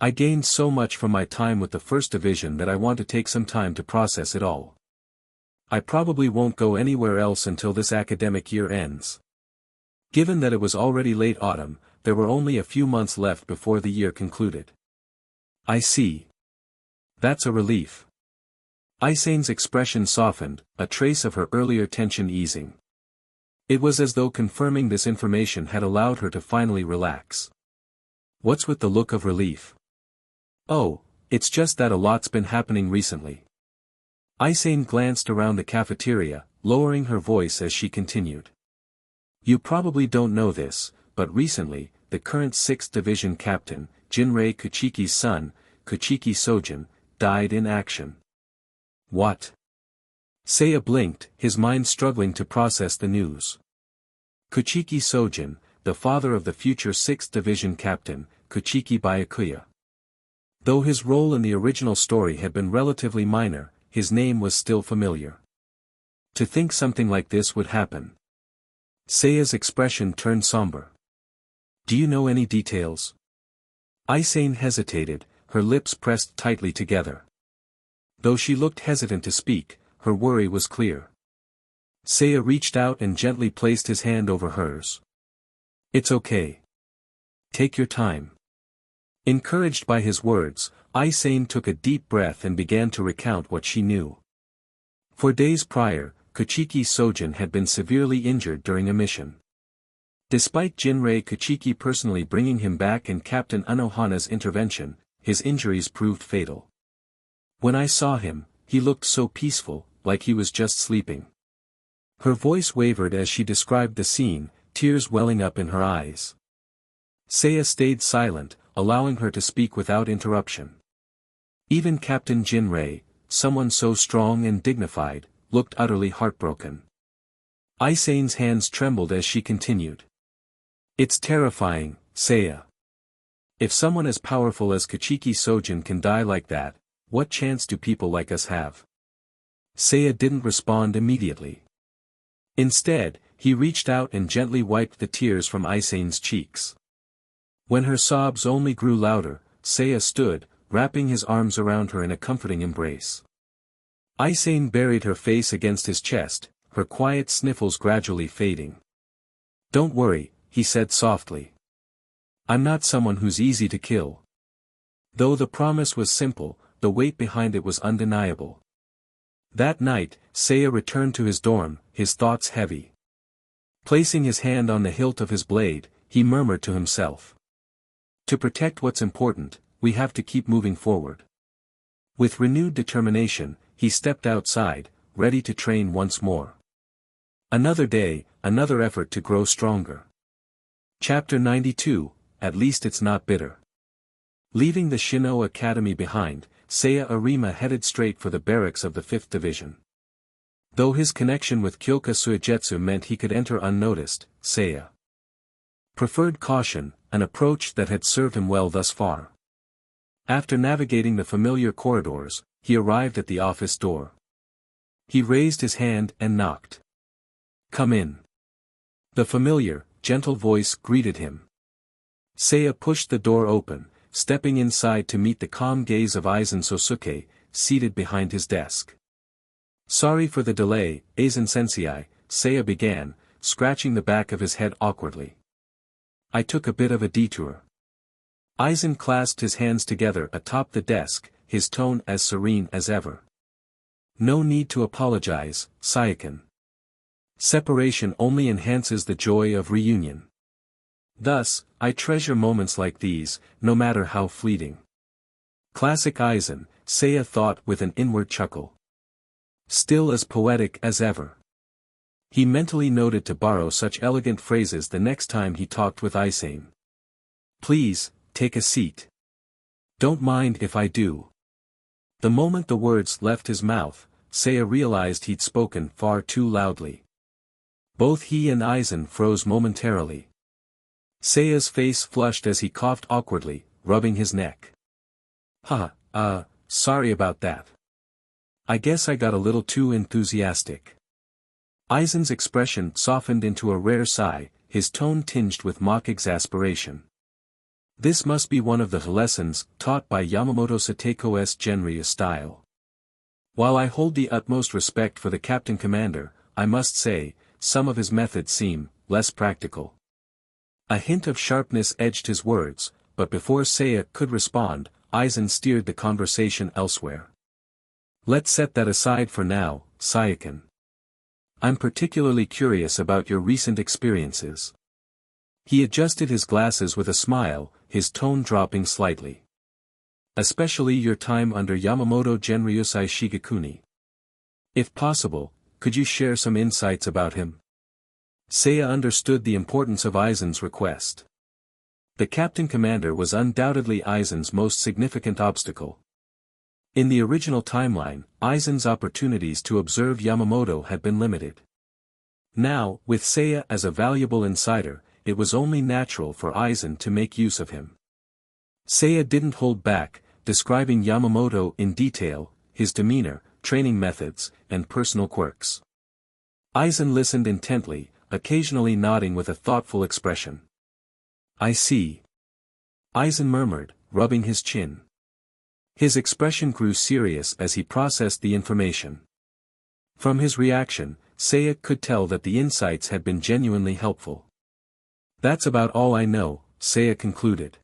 I gained so much from my time with the 1st Division that I want to take some time to process it all. I probably won't go anywhere else until this academic year ends. Given that it was already late autumn, there were only a few months left before the year concluded. I see. That's a relief. Aizen's expression softened, a trace of her earlier tension easing. It was as though confirming this information had allowed her to finally relax. What's with the look of relief? Oh, it's just that a lot's been happening recently. Aizen glanced around the cafeteria, lowering her voice as she continued. You probably don't know this, but recently, the current 6th Division captain, Jinrei Kachiki's son, Kachiki Sojin, died in action. What? Seiya blinked, his mind struggling to process the news. Kachiki Sojin, the father of the future 6th Division captain, Kachiki Byakuya. Though his role in the original story had been relatively minor, his name was still familiar. To think something like this would happen. Seiya's expression turned somber. Do you know any details? Aizen hesitated, her lips pressed tightly together. Though she looked hesitant to speak, her worry was clear. Seiya reached out and gently placed his hand over hers. It's okay. Take your time. Encouraged by his words, Aizen took a deep breath and began to recount what she knew. For days prior, Kachiki Sojin had been severely injured during a mission. Despite Jinrei Kachiki personally bringing him back and Captain Anohana's intervention, his injuries proved fatal. When I saw him, he looked so peaceful, like he was just sleeping. Her voice wavered as she described the scene, tears welling up in her eyes. Seiya stayed silent, allowing her to speak without interruption. Even Captain Jinrei, someone so strong and dignified, looked utterly heartbroken. Aizen's hands trembled as she continued. It's terrifying, Seiya. If someone as powerful as Kachiki Sojin can die like that, what chance do people like us have? Seiya didn't respond immediately. Instead, he reached out and gently wiped the tears from Aizen's cheeks. When her sobs only grew louder, Seiya stood, wrapping his arms around her in a comforting embrace. Aizen buried her face against his chest, her quiet sniffles gradually fading. Don't worry, he said softly. I'm not someone who's easy to kill. Though the promise was simple, the weight behind it was undeniable. That night, Seiya returned to his dorm, his thoughts heavy. Placing his hand on the hilt of his blade, he murmured to himself. To protect what's important, we have to keep moving forward. With renewed determination, he stepped outside, ready to train once more. Another day, another effort to grow stronger. Chapter 92, At least it's not bitter. Leaving the Shin'ō Academy behind, Seiya Arima headed straight for the barracks of the 5th Division. Though his connection with Kyoka Suigetsu meant he could enter unnoticed, Seiya preferred caution, an approach that had served him well thus far. After navigating the familiar corridors, he arrived at the office door. He raised his hand and knocked. Come in. The familiar, gentle voice greeted him. Seiya pushed the door open, stepping inside to meet the calm gaze of Aizen Sōsuke, seated behind his desk. Sorry for the delay, Aizen-sensei, Seiya began, scratching the back of his head awkwardly. I took a bit of a detour. Aizen clasped his hands together atop the desk, his tone as serene as ever. No need to apologize, Saiken. Separation only enhances the joy of reunion. Thus, I treasure moments like these, no matter how fleeting. Classic Aizen, Seiya thought with an inward chuckle. Still as poetic as ever. He mentally noted to borrow such elegant phrases the next time he talked with Aizen. Please, take a seat. Don't mind if I do. The moment the words left his mouth, Seiya realized he'd spoken far too loudly. Both he and Aizen froze momentarily. Seiya's face flushed as he coughed awkwardly, rubbing his neck. Sorry about that. I guess I got a little too enthusiastic. Aizen's expression softened into a rare sigh, his tone tinged with mock exasperation. This must be one of the lessons taught by Yamamoto Sateko's Genryu style. While I hold the utmost respect for the Captain Commander, I must say, some of his methods seem less practical. A hint of sharpness edged his words, but before Seiya could respond, Aizen steered the conversation elsewhere. Let's set that aside for now, Saiken. I'm particularly curious about your recent experiences. He adjusted his glasses with a smile, his tone dropping slightly. Especially your time under Yamamoto Genryusai Shigekuni. If possible, could you share some insights about him? Seiya understood the importance of Aizen's request. The Captain Commander was undoubtedly Aizen's most significant obstacle. In the original timeline, Aizen's opportunities to observe Yamamoto had been limited. Now, with Seiya as a valuable insider, it was only natural for Aizen to make use of him. Seiya didn't hold back, describing Yamamoto in detail, his demeanor, training methods, and personal quirks. Aizen listened intently, occasionally nodding with a thoughtful expression. I see. Aizen murmured, rubbing his chin. His expression grew serious as he processed the information. From his reaction, Seiya could tell that the insights had been genuinely helpful. That's about all I know, Seiya concluded.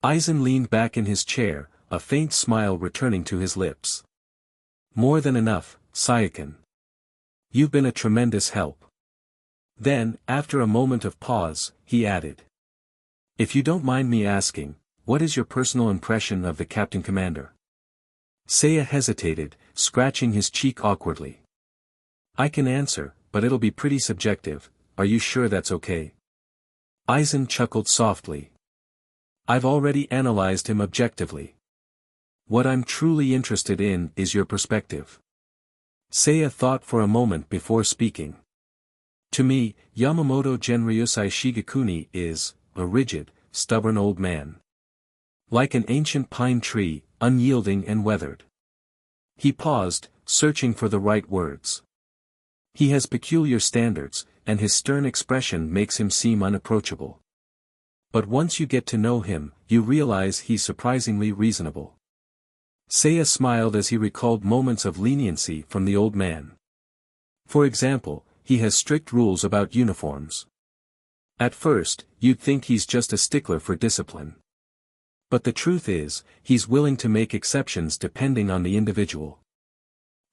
Aizen leaned back in his chair, a faint smile returning to his lips. More than enough, Saiyakin. You've been a tremendous help. Then, after a moment of pause, he added. If you don't mind me asking, what is your personal impression of the Captain Commander? Seiya hesitated, scratching his cheek awkwardly. I can answer, but it'll be pretty subjective, are you sure that's okay? Aizen chuckled softly. I've already analyzed him objectively. What I'm truly interested in is your perspective. Seiya thought for a moment before speaking. To me, Yamamoto Genryusai Shigekuni is a rigid, stubborn old man. Like an ancient pine tree, unyielding and weathered. He paused, searching for the right words. He has peculiar standards, and his stern expression makes him seem unapproachable. But once you get to know him, you realize he's surprisingly reasonable. Seiya smiled as he recalled moments of leniency from the old man. For example, he has strict rules about uniforms. At first, you'd think he's just a stickler for discipline. But the truth is, he's willing to make exceptions depending on the individual.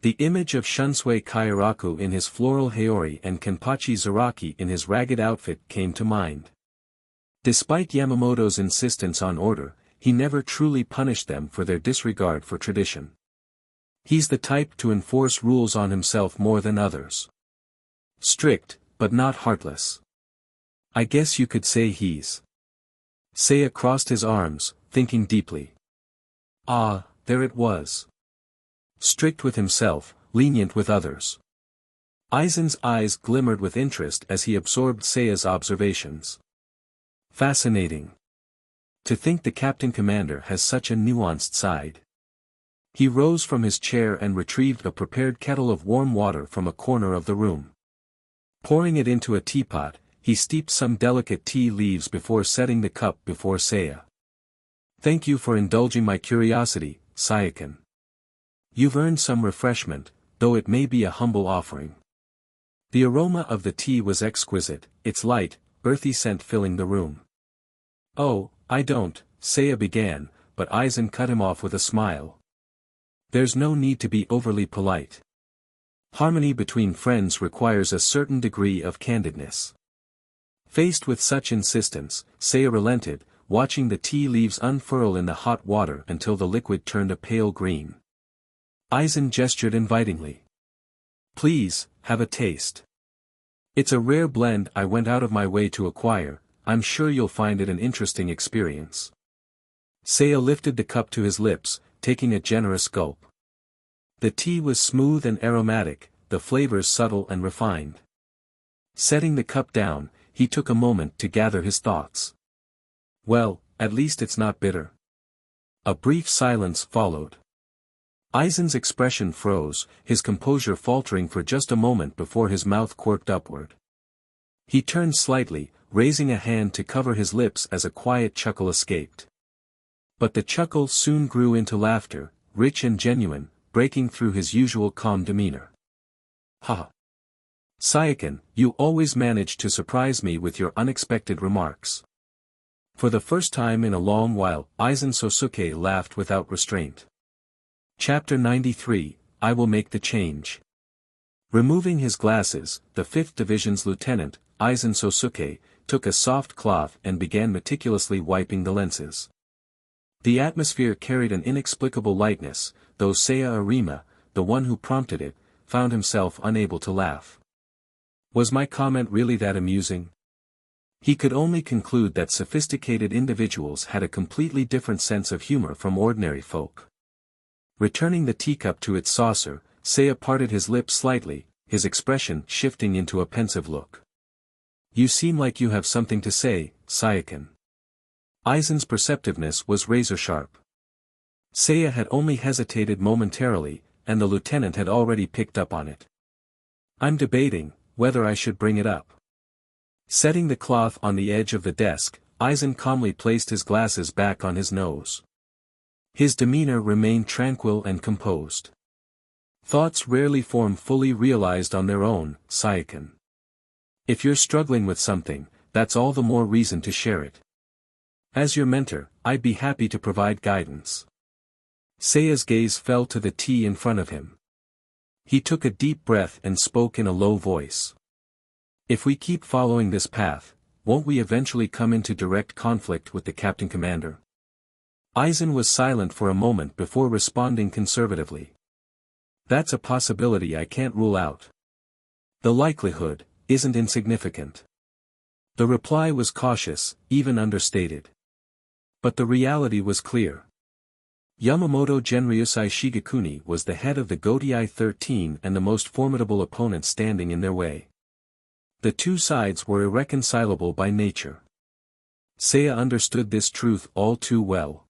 The image of Shunsui Kairaku in his floral haori and Kenpachi Zaraki in his ragged outfit came to mind. Despite Yamamoto's insistence on order, he never truly punished them for their disregard for tradition. He's the type to enforce rules on himself more than others. Strict, but not heartless. I guess you could say he's. Seiya crossed his arms, thinking deeply. Ah, there it was. Strict with himself, lenient with others. Aizen's eyes glimmered with interest as he absorbed Seiya's observations. Fascinating. To think the Captain Commander has such a nuanced side. He rose from his chair and retrieved a prepared kettle of warm water from a corner of the room. Pouring it into a teapot, he steeped some delicate tea leaves before setting the cup before Seiya. Thank you for indulging my curiosity, Saiyakin. You've earned some refreshment, though it may be a humble offering. The aroma of the tea was exquisite, its light, earthy scent filling the room. Oh, I don't, Seiya began, but Aizen cut him off with a smile. There's no need to be overly polite. Harmony between friends requires a certain degree of candidness. Faced with such insistence, Seiya relented, watching the tea leaves unfurl in the hot water until the liquid turned a pale green. Aizen gestured invitingly. Please, have a taste. It's a rare blend I went out of my way to acquire, I'm sure you'll find it an interesting experience. Seiya lifted the cup to his lips, taking a generous gulp. The tea was smooth and aromatic, the flavors subtle and refined. Setting the cup down, he took a moment to gather his thoughts. Well, at least it's not bitter. A brief silence followed. Aizen's expression froze, his composure faltering for just a moment before his mouth quirked upward. He turned slightly, raising a hand to cover his lips as a quiet chuckle escaped. But the chuckle soon grew into laughter, rich and genuine, breaking through his usual calm demeanor. Ha! Saiyakin, you always manage to surprise me with your unexpected remarks. For the first time in a long while, Aizen Sōsuke laughed without restraint. Chapter 93, I Will Make the Change. Removing his glasses, the 5th Division's lieutenant, Aizen Sōsuke, took a soft cloth and began meticulously wiping the lenses. The atmosphere carried an inexplicable lightness, though Seiya Arima, the one who prompted it, found himself unable to laugh. Was my comment really that amusing? He could only conclude that sophisticated individuals had a completely different sense of humor from ordinary folk. Returning the teacup to its saucer, Seiya parted his lips slightly, his expression shifting into a pensive look. You seem like you have something to say, Saiyakin. Aizen's perceptiveness was razor-sharp. Seiya had only hesitated momentarily, and the lieutenant had already picked up on it. I'm debating whether I should bring it up. Setting the cloth on the edge of the desk, Aizen calmly placed his glasses back on his nose. His demeanor remained tranquil and composed. Thoughts rarely form fully realized on their own, Saiken. If you're struggling with something, that's all the more reason to share it. As your mentor, I'd be happy to provide guidance. Seiya's gaze fell to the tea in front of him. He took a deep breath and spoke in a low voice. If we keep following this path, won't we eventually come into direct conflict with the Captain Commander? Aizen was silent for a moment before responding conservatively. That's a possibility I can't rule out. The likelihood isn't insignificant. The reply was cautious, even understated. But the reality was clear. Yamamoto Genryusai Shigekuni was the head of the Gotei 13 and the most formidable opponent standing in their way. The two sides were irreconcilable by nature. Seiya understood this truth all too well.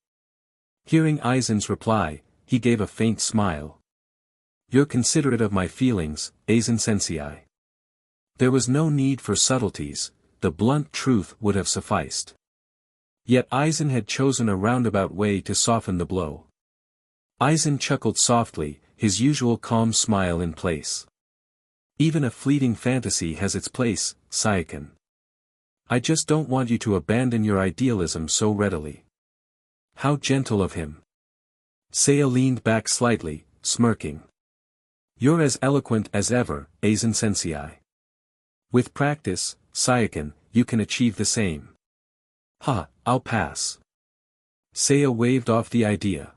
Hearing Aizen's reply, he gave a faint smile. You're considerate of my feelings, Aizen-sensei. There was no need for subtleties, the blunt truth would have sufficed. Yet Aizen had chosen a roundabout way to soften the blow. Aizen chuckled softly, his usual calm smile in place. Even a fleeting fantasy has its place, Saiken. I just don't want you to abandon your idealism so readily. How gentle of him. Seiya leaned back slightly, smirking. You're as eloquent as ever, Aizen-sensei. With practice, Saiken, you can achieve the same. I'll pass. Seiya waved off the idea.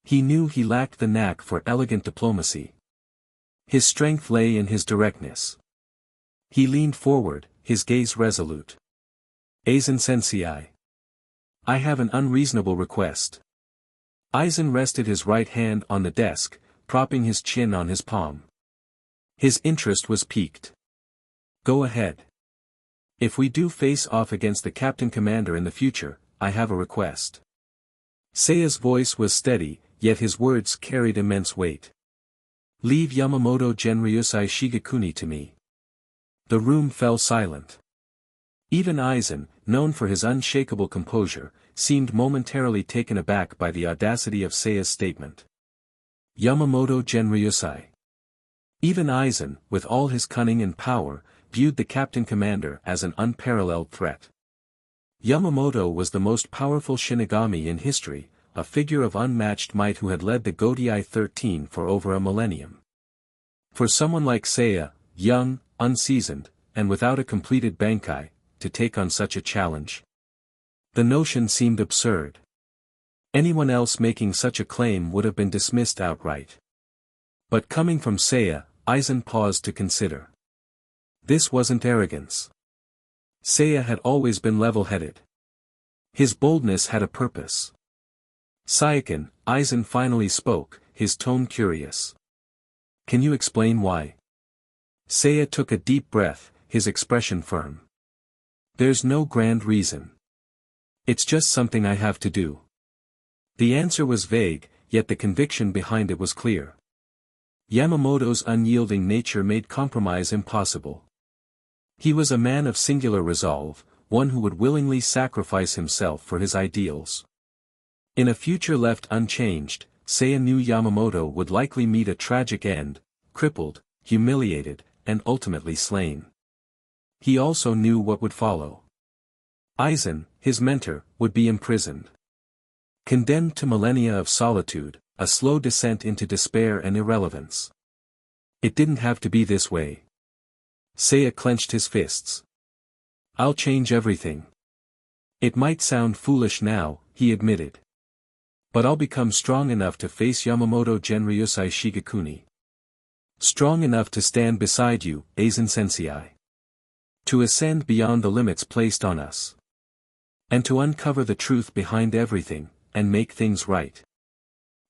He knew he lacked the knack for elegant diplomacy. His strength lay in his directness. He leaned forward, his gaze resolute. Aizen-sensei. I have an unreasonable request. Aizen rested his right hand on the desk, propping his chin on his palm. His interest was piqued. Go ahead. If we do face off against the Captain Commander in the future, I have a request. Seiya's voice was steady, yet his words carried immense weight. Leave Yamamoto Genryusai Shigekuni to me. The room fell silent. Even Aizen, known for his unshakable composure, seemed momentarily taken aback by the audacity of Seiya's statement. Yamamoto Genryusai. Even Aizen, with all his cunning and power, viewed the Captain Commander as an unparalleled threat. Yamamoto was the most powerful Shinigami in history, a figure of unmatched might who had led the Gotei 13 for over a millennium. For someone like Seiya, young, unseasoned, and without a completed Bankai, to take on such a challenge. The notion seemed absurd. Anyone else making such a claim would have been dismissed outright. But coming from Seiya, Aizen paused to consider. This wasn't arrogance. Seiya had always been level-headed. His boldness had a purpose. Saiken, Aizen finally spoke, his tone curious. Can you explain why? Seiya took a deep breath, his expression firm. There's no grand reason. It's just something I have to do. The answer was vague, yet the conviction behind it was clear. Yamamoto's unyielding nature made compromise impossible. He was a man of singular resolve, one who would willingly sacrifice himself for his ideals. In a future left unchanged, Seiya knew Yamamoto would likely meet a tragic end, crippled, humiliated, and ultimately slain. He also knew what would follow. Aizen, his mentor, would be imprisoned. Condemned to millennia of solitude, a slow descent into despair and irrelevance. It didn't have to be this way. Seiya clenched his fists. I'll change everything. It might sound foolish now, he admitted. But I'll become strong enough to face Yamamoto Genryusai Shigekuni. Strong enough to stand beside you, Aizen-sensei. To ascend beyond the limits placed on us. And to uncover the truth behind everything, and make things right.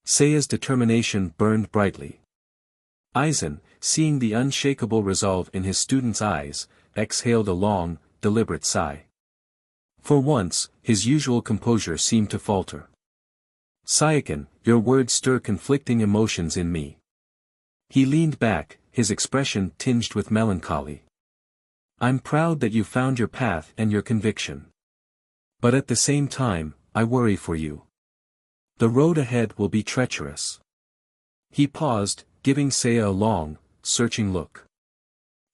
Seiya's determination burned brightly. Aizen, seeing the unshakable resolve in his student's eyes, exhaled a long, deliberate sigh. For once, his usual composure seemed to falter. Saiken, your words stir conflicting emotions in me. He leaned back, his expression tinged with melancholy. I'm proud that you found your path and your conviction. But at the same time, I worry for you. The road ahead will be treacherous. He paused, giving Seiya a long, searching look.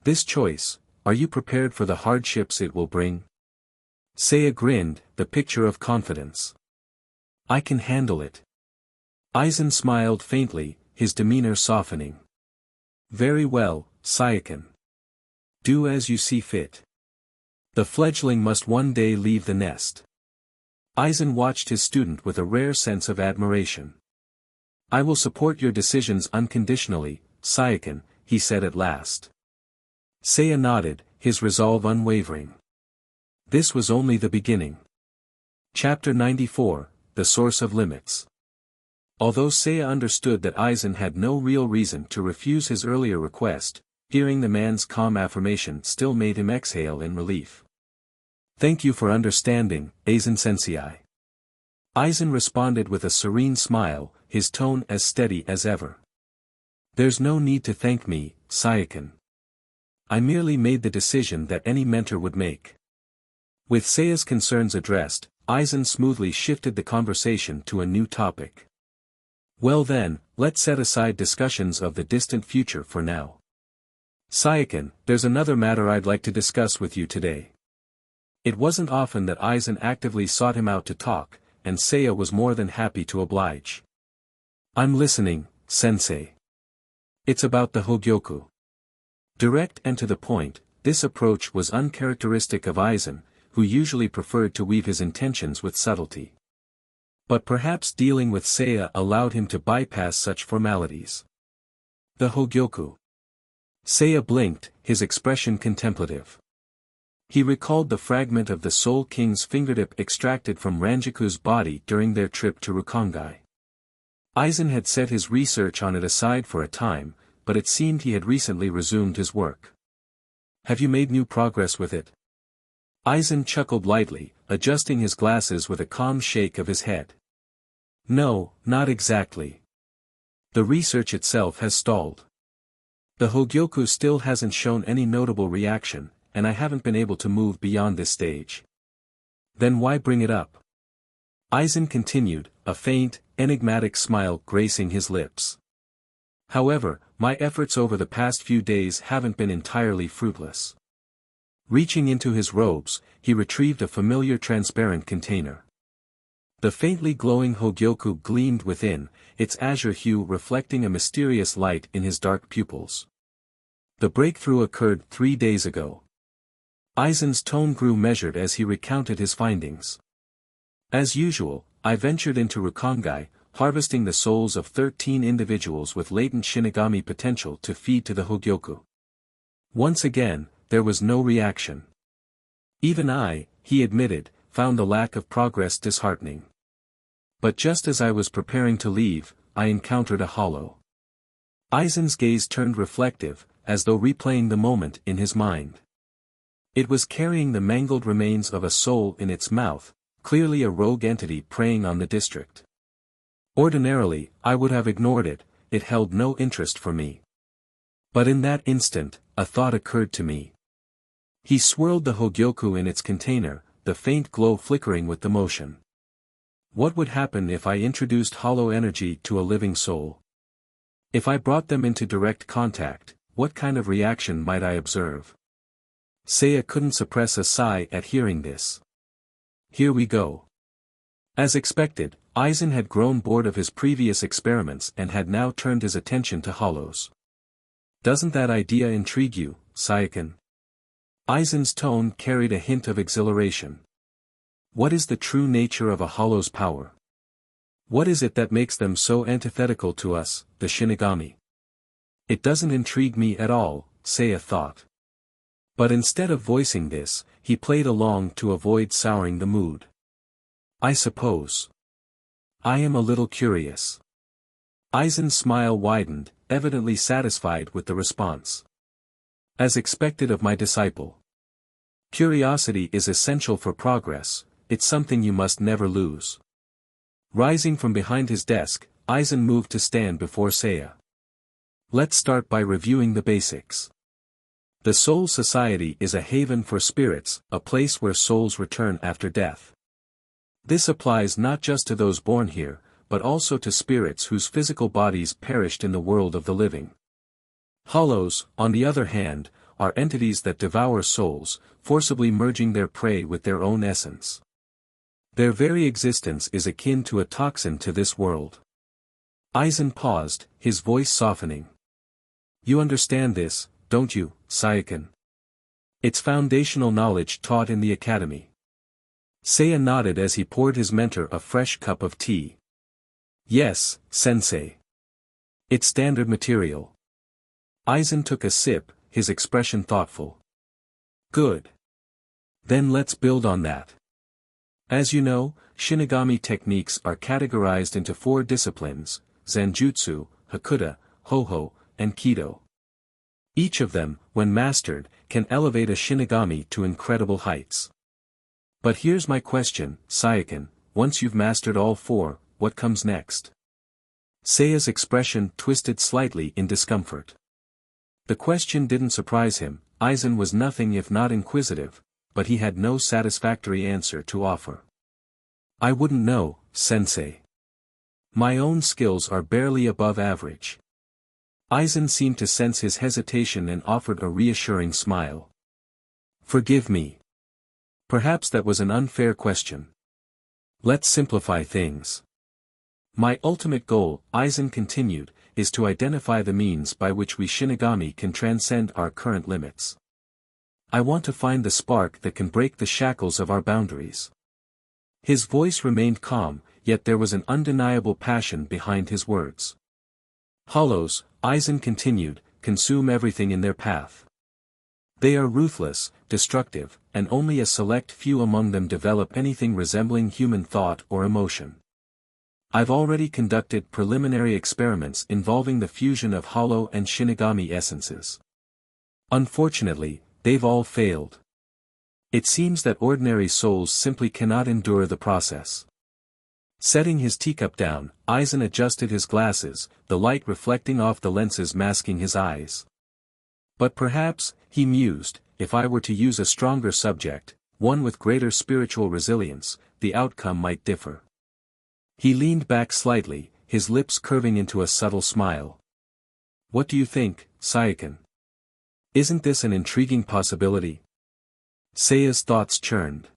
This choice, are you prepared for the hardships it will bring? Seiya grinned, the picture of confidence. I can handle it. Aizen smiled faintly, his demeanor softening. Very well, Saiyakin. Do as you see fit. The fledgling must one day leave the nest. Aizen watched his student with a rare sense of admiration. I will support your decisions unconditionally, Saiyakin, he said at last. Seiya nodded, his resolve unwavering. This was only the beginning. Chapter 94, The Source of Limits. Although Seiya understood that Aizen had no real reason to refuse his earlier request, hearing the man's calm affirmation still made him exhale in relief. Thank you for understanding, Aizen-sensei. Aizen responded with a serene smile, his tone as steady as ever. There's no need to thank me, Saiyakin. I merely made the decision that any mentor would make. With Seiya's concerns addressed, Aizen smoothly shifted the conversation to a new topic. Well then, let's set aside discussions of the distant future for now. Saiyakin, there's another matter I'd like to discuss with you today. It wasn't often that Aizen actively sought him out to talk, and Seiya was more than happy to oblige. I'm listening, sensei. It's about the Hogyoku. Direct and to the point, this approach was uncharacteristic of Aizen, who usually preferred to weave his intentions with subtlety. But perhaps dealing with Seiya allowed him to bypass such formalities. The Hogyoku. Seiya blinked, his expression contemplative. He recalled the fragment of the Soul King's fingertip extracted from Ranjiku's body during their trip to Rukongai. Aizen had set his research on it aside for a time, but it seemed he had recently resumed his work. Have you made new progress with it? Aizen chuckled lightly, adjusting his glasses with a calm shake of his head. No, not exactly. The research itself has stalled. The Hogyoku still hasn't shown any notable reaction, and I haven't been able to move beyond this stage. Then why bring it up? Aizen continued, a faint, enigmatic smile gracing his lips. However, my efforts over the past few days haven't been entirely fruitless. Reaching into his robes, he retrieved a familiar transparent container. The faintly glowing Hogyoku gleamed within, its azure hue reflecting a mysterious light in his dark pupils. The breakthrough occurred 3 days ago. Aizen's tone grew measured as he recounted his findings. As usual, I ventured into Rukongai, harvesting the souls of 13 individuals with latent Shinigami potential to feed to the Hogyoku. Once again, there was no reaction. Even I, he admitted, found the lack of progress disheartening. But just as I was preparing to leave, I encountered a hollow. Aizen's gaze turned reflective, as though replaying the moment in his mind. It was carrying the mangled remains of a soul in its mouth, clearly a rogue entity preying on the district. Ordinarily, I would have ignored it, it held no interest for me. But in that instant, a thought occurred to me. He swirled the Hogyoku in its container, the faint glow flickering with the motion. What would happen if I introduced hollow energy to a living soul? If I brought them into direct contact, what kind of reaction might I observe? Seiya couldn't suppress a sigh at hearing this. Here we go. As expected, Aizen had grown bored of his previous experiments and had now turned his attention to hollows. Doesn't that idea intrigue you, Saiyakin? Aizen's tone carried a hint of exhilaration. What is the true nature of a hollow's power? What is it that makes them so antithetical to us, the Shinigami? It doesn't intrigue me at all, Seiya thought. But instead of voicing this, he played along to avoid souring the mood. I suppose. I am a little curious. Aizen's smile widened, evidently satisfied with the response. As expected of my disciple. Curiosity is essential for progress, it's something you must never lose. Rising from behind his desk, Aizen moved to stand before Seiya. Let's start by reviewing the basics. The Soul Society is a haven for spirits, a place where souls return after death. This applies not just to those born here, but also to spirits whose physical bodies perished in the world of the living. Hollows, on the other hand, are entities that devour souls, forcibly merging their prey with their own essence. Their very existence is akin to a toxin to this world. Aizen paused, his voice softening. You understand this, don't you, Seiya? It's foundational knowledge taught in the academy. Seiya nodded as he poured his mentor a fresh cup of tea. Yes, sensei. It's standard material. Aizen took a sip, his expression thoughtful. Good. Then let's build on that. As you know, Shinigami techniques are categorized into 4 disciplines: Zanjutsu, Hakuda, Hoho, and Kido. Each of them, when mastered, can elevate a Shinigami to incredible heights. But here's my question, Seiya, once you've mastered all 4, what comes next? Seiya's expression twisted slightly in discomfort. The question didn't surprise him. Aizen was nothing if not inquisitive, but he had no satisfactory answer to offer. I wouldn't know, sensei. My own skills are barely above average. Aizen seemed to sense his hesitation and offered a reassuring smile. Forgive me. Perhaps that was an unfair question. Let's simplify things. My ultimate goal, Aizen continued, is to identify the means by which we Shinigami can transcend our current limits. I want to find the spark that can break the shackles of our boundaries. His voice remained calm, yet there was an undeniable passion behind his words. Hollows, Aizen continued, consume everything in their path. They are ruthless, destructive, and only a select few among them develop anything resembling human thought or emotion. I've already conducted preliminary experiments involving the fusion of Hollow and Shinigami essences. Unfortunately, they've all failed. It seems that ordinary souls simply cannot endure the process. Setting his teacup down, Aizen adjusted his glasses, the light reflecting off the lenses masking his eyes. But perhaps, he mused, if I were to use a stronger subject, one with greater spiritual resilience, the outcome might differ. He leaned back slightly, his lips curving into a subtle smile. What do you think, Seiya? Isn't this an intriguing possibility? Seiya's thoughts churned.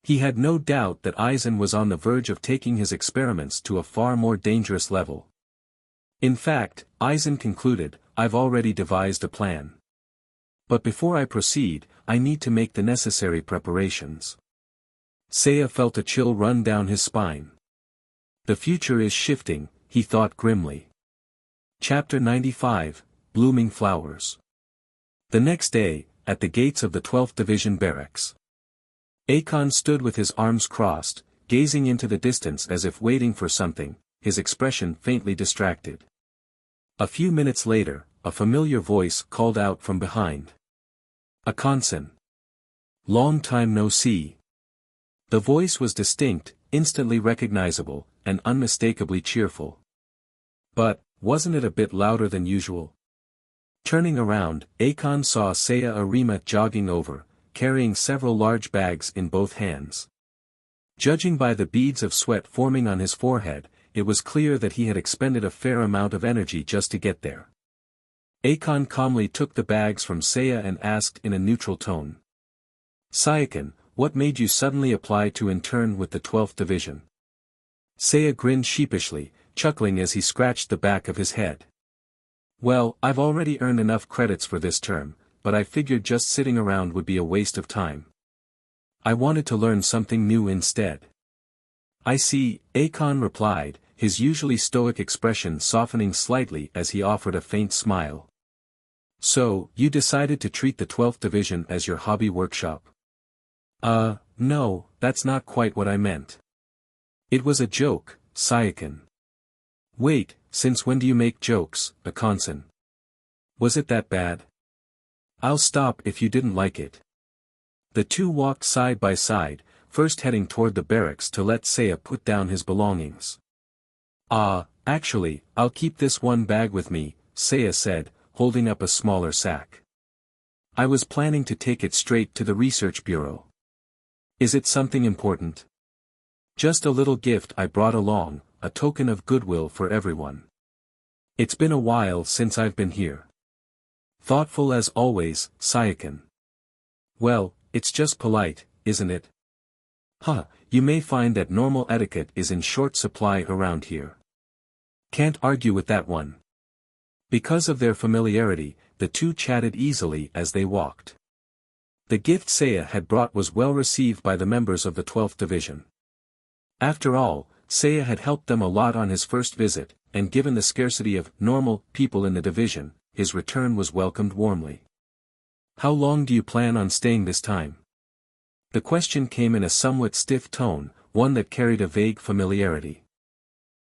He had no doubt that Aizen was on the verge of taking his experiments to a far more dangerous level. In fact, Aizen concluded, I've already devised a plan. But before I proceed, I need to make the necessary preparations. Seiya felt a chill run down his spine. The future is shifting, he thought grimly. Chapter 95, Blooming Flowers. The next day, at the gates of the 12th Division Barracks. Akon stood with his arms crossed, gazing into the distance as if waiting for something, his expression faintly distracted. A few minutes later, a familiar voice called out from behind. Akon-san. Long time no see. The voice was distinct, instantly recognizable, and unmistakably cheerful. But, wasn't it a bit louder than usual? Turning around, Akon saw Seiya Arima jogging over, carrying several large bags in both hands. Judging by the beads of sweat forming on his forehead, it was clear that he had expended a fair amount of energy just to get there. Akon calmly took the bags from Seiya and asked in a neutral tone. Seiya, what made you suddenly apply to intern with the 12th Division? Seiya grinned sheepishly, chuckling as he scratched the back of his head. Well, I've already earned enough credits for this term, but I figured just sitting around would be a waste of time. I wanted to learn something new instead. I see, Akon replied, his usually stoic expression softening slightly as he offered a faint smile. So, you decided to treat the 12th Division as your hobby workshop? No, that's not quite what I meant. It was a joke, Seiya. Wait, since when do you make jokes, Akon-san? Was it that bad? I'll stop if you didn't like it. The two walked side by side, first heading toward the barracks to let Seiya put down his belongings. Actually, I'll keep this one bag with me, Seiya said, holding up a smaller sack. I was planning to take it straight to the research bureau. Is it something important? Just a little gift I brought along, a token of goodwill for everyone. It's been a while since I've been here. Thoughtful as always, Seiya-kun. Well, it's just polite, isn't it? Huh, you may find that normal etiquette is in short supply around here. Can't argue with that one. Because of their familiarity, the two chatted easily as they walked. The gift Seiya had brought was well received by the members of the 12th Division. After all, Seiya had helped them a lot on his first visit, and given the scarcity of normal people in the division, his return was welcomed warmly. How long do you plan on staying this time? The question came in a somewhat stiff tone, one that carried a vague familiarity.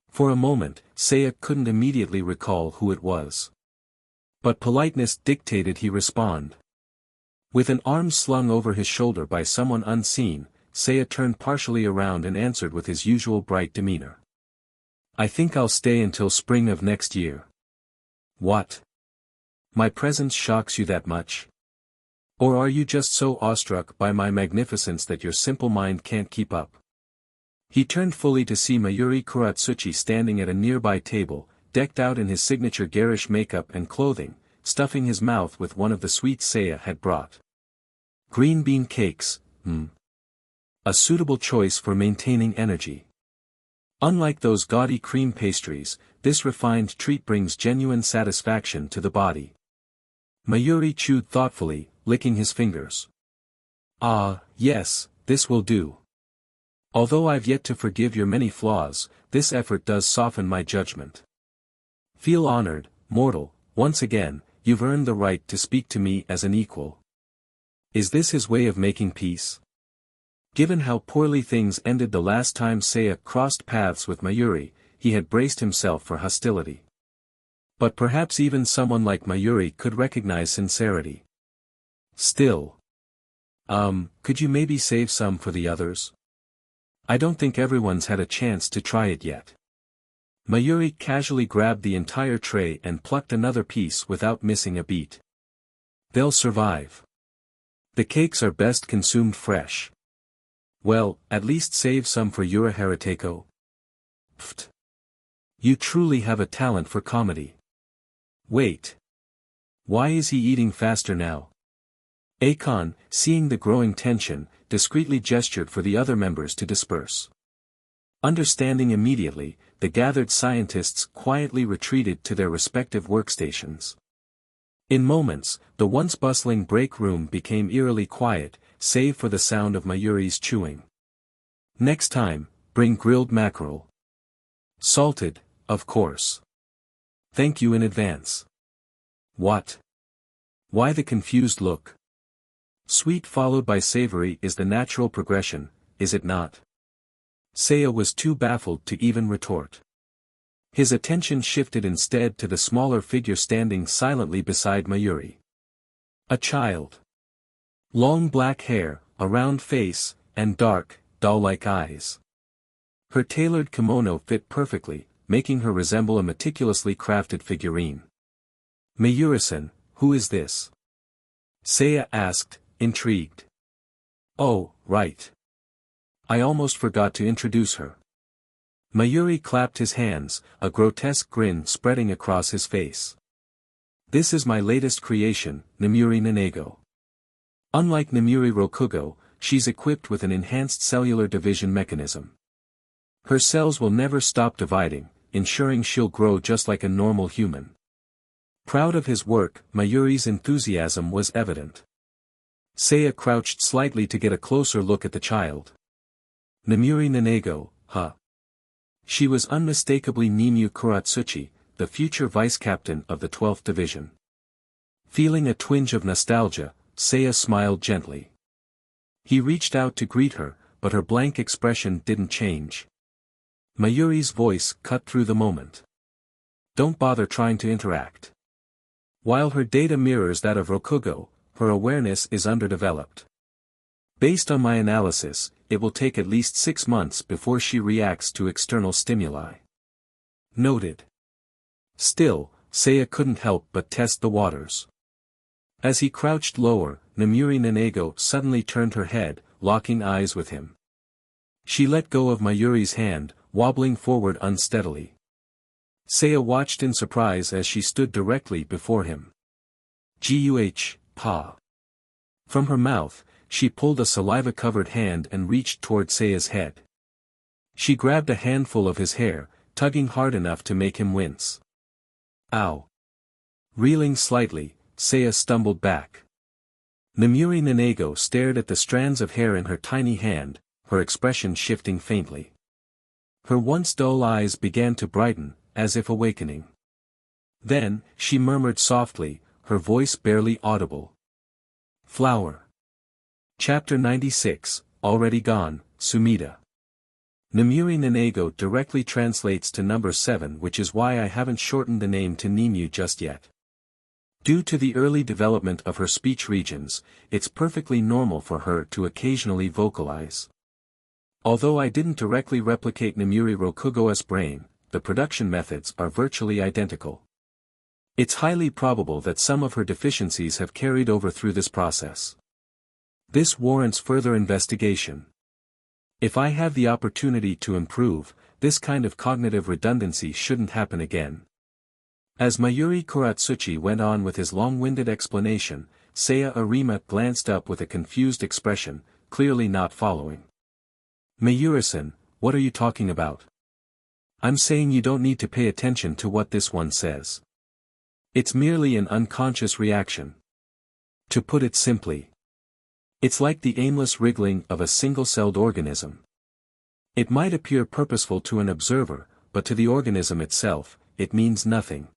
For a moment, Seiya couldn't immediately recall who it was. But politeness dictated he respond. With an arm slung over his shoulder by someone unseen, Seiya turned partially around and answered with his usual bright demeanor. I think I'll stay until spring of next year. What? My presence shocks you that much? Or are you just so awestruck by my magnificence that your simple mind can't keep up? He turned fully to see Mayuri Kuratsuchi standing at a nearby table, decked out in his signature garish makeup and clothing, stuffing his mouth with one of the sweets Seiya had brought. Green bean cakes, a suitable choice for maintaining energy. Unlike those gaudy cream pastries, this refined treat brings genuine satisfaction to the body. Mayuri chewed thoughtfully, licking his fingers. Ah, yes, this will do. Although I've yet to forgive your many flaws, this effort does soften my judgment. Feel honored, mortal, once again, you've earned the right to speak to me as an equal. Is this his way of making peace? Given how poorly things ended the last time Seiya crossed paths with Mayuri, he had braced himself for hostility. But perhaps even someone like Mayuri could recognize sincerity. Still. Could you maybe save some for the others? I don't think everyone's had a chance to try it yet. Mayuri casually grabbed the entire tray and plucked another piece without missing a beat. They'll survive. The cakes are best consumed fresh. Well, at least save some for Yura Harateko. Pfft. You truly have a talent for comedy. Wait. Why is he eating faster now? Akon, seeing the growing tension, discreetly gestured for the other members to disperse. Understanding immediately, the gathered scientists quietly retreated to their respective workstations. In moments, the once bustling break room became eerily quiet, save for the sound of Mayuri's chewing. Next time, bring grilled mackerel. Salted, of course. Thank you in advance. What? Why the confused look? Sweet followed by savory is the natural progression, is it not? Seiya was too baffled to even retort. His attention shifted instead to the smaller figure standing silently beside Mayuri. A child. Long black hair, a round face, and dark, doll-like eyes. Her tailored kimono fit perfectly, making her resemble a meticulously crafted figurine. Mayuri-san, who is this? Seiya asked, intrigued. Oh, right. I almost forgot to introduce her. Mayuri clapped his hands, a grotesque grin spreading across his face. This is my latest creation, Namuri Nanego. Unlike Namuri Rokugo, she's equipped with an enhanced cellular division mechanism. Her cells will never stop dividing, ensuring she'll grow just like a normal human. Proud of his work, Mayuri's enthusiasm was evident. Seiya crouched slightly to get a closer look at the child. Namuri Nanego, huh? She was unmistakably Nimue Kuratsuchi, the future vice-captain of the 12th Division. Feeling a twinge of nostalgia, Seiya smiled gently. He reached out to greet her, but her blank expression didn't change. Mayuri's voice cut through the moment. Don't bother trying to interact. While her data mirrors that of Rokugo, her awareness is underdeveloped. Based on my analysis, it will take at least 6 months before she reacts to external stimuli. Noted. Still, Seiya couldn't help but test the waters. As he crouched lower, Namuri Nanego suddenly turned her head, locking eyes with him. She let go of Mayuri's hand, wobbling forward unsteadily. Seiya watched in surprise as she stood directly before him. Guh, pa. From her mouth, she pulled a saliva-covered hand and reached toward Seiya's head. She grabbed a handful of his hair, tugging hard enough to make him wince. Ow! Reeling slightly, Seiya stumbled back. Namuri Nanego stared at the strands of hair in her tiny hand, her expression shifting faintly. Her once dull eyes began to brighten, as if awakening. Then, she murmured softly, her voice barely audible. Flower. Chapter 96, Already Gone, Sumida. Namuri Nanego directly translates to number 7, which is why I haven't shortened the name to Nimu just yet. Due to the early development of her speech regions, it's perfectly normal for her to occasionally vocalize. Although I didn't directly replicate Namuri Rokugo's brain, the production methods are virtually identical. It's highly probable that some of her deficiencies have carried over through this process. This warrants further investigation. If I have the opportunity to improve, this kind of cognitive redundancy shouldn't happen again. As Mayuri Kuratsuchi went on with his long-winded explanation, Seiya Arima glanced up with a confused expression, clearly not following. Mayuri-san, what are you talking about? I'm saying you don't need to pay attention to what this one says. It's merely an unconscious reaction. To put it simply, it's like the aimless wriggling of a single-celled organism. It might appear purposeful to an observer, but to the organism itself, it means nothing.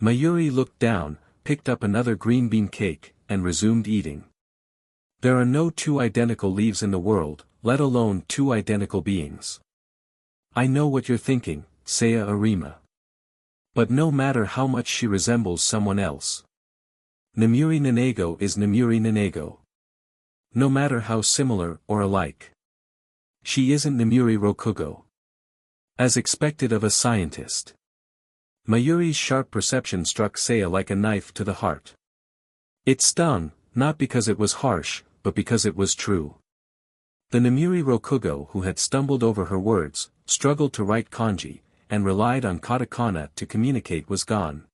Mayuri looked down, picked up another green bean cake, and resumed eating. There are no two identical leaves in the world, let alone two identical beings. I know what you're thinking, Seiya Arima. But no matter how much she resembles someone else, Namuri Nanego is Namuri Nanego. No matter how similar or alike, she isn't Namuri Rokugo. As expected of a scientist. Mayuri's sharp perception struck Seiya like a knife to the heart. It stung, not because it was harsh, but because it was true. The Namuri Rokugo who had stumbled over her words, struggled to write kanji, and relied on katakana to communicate was gone.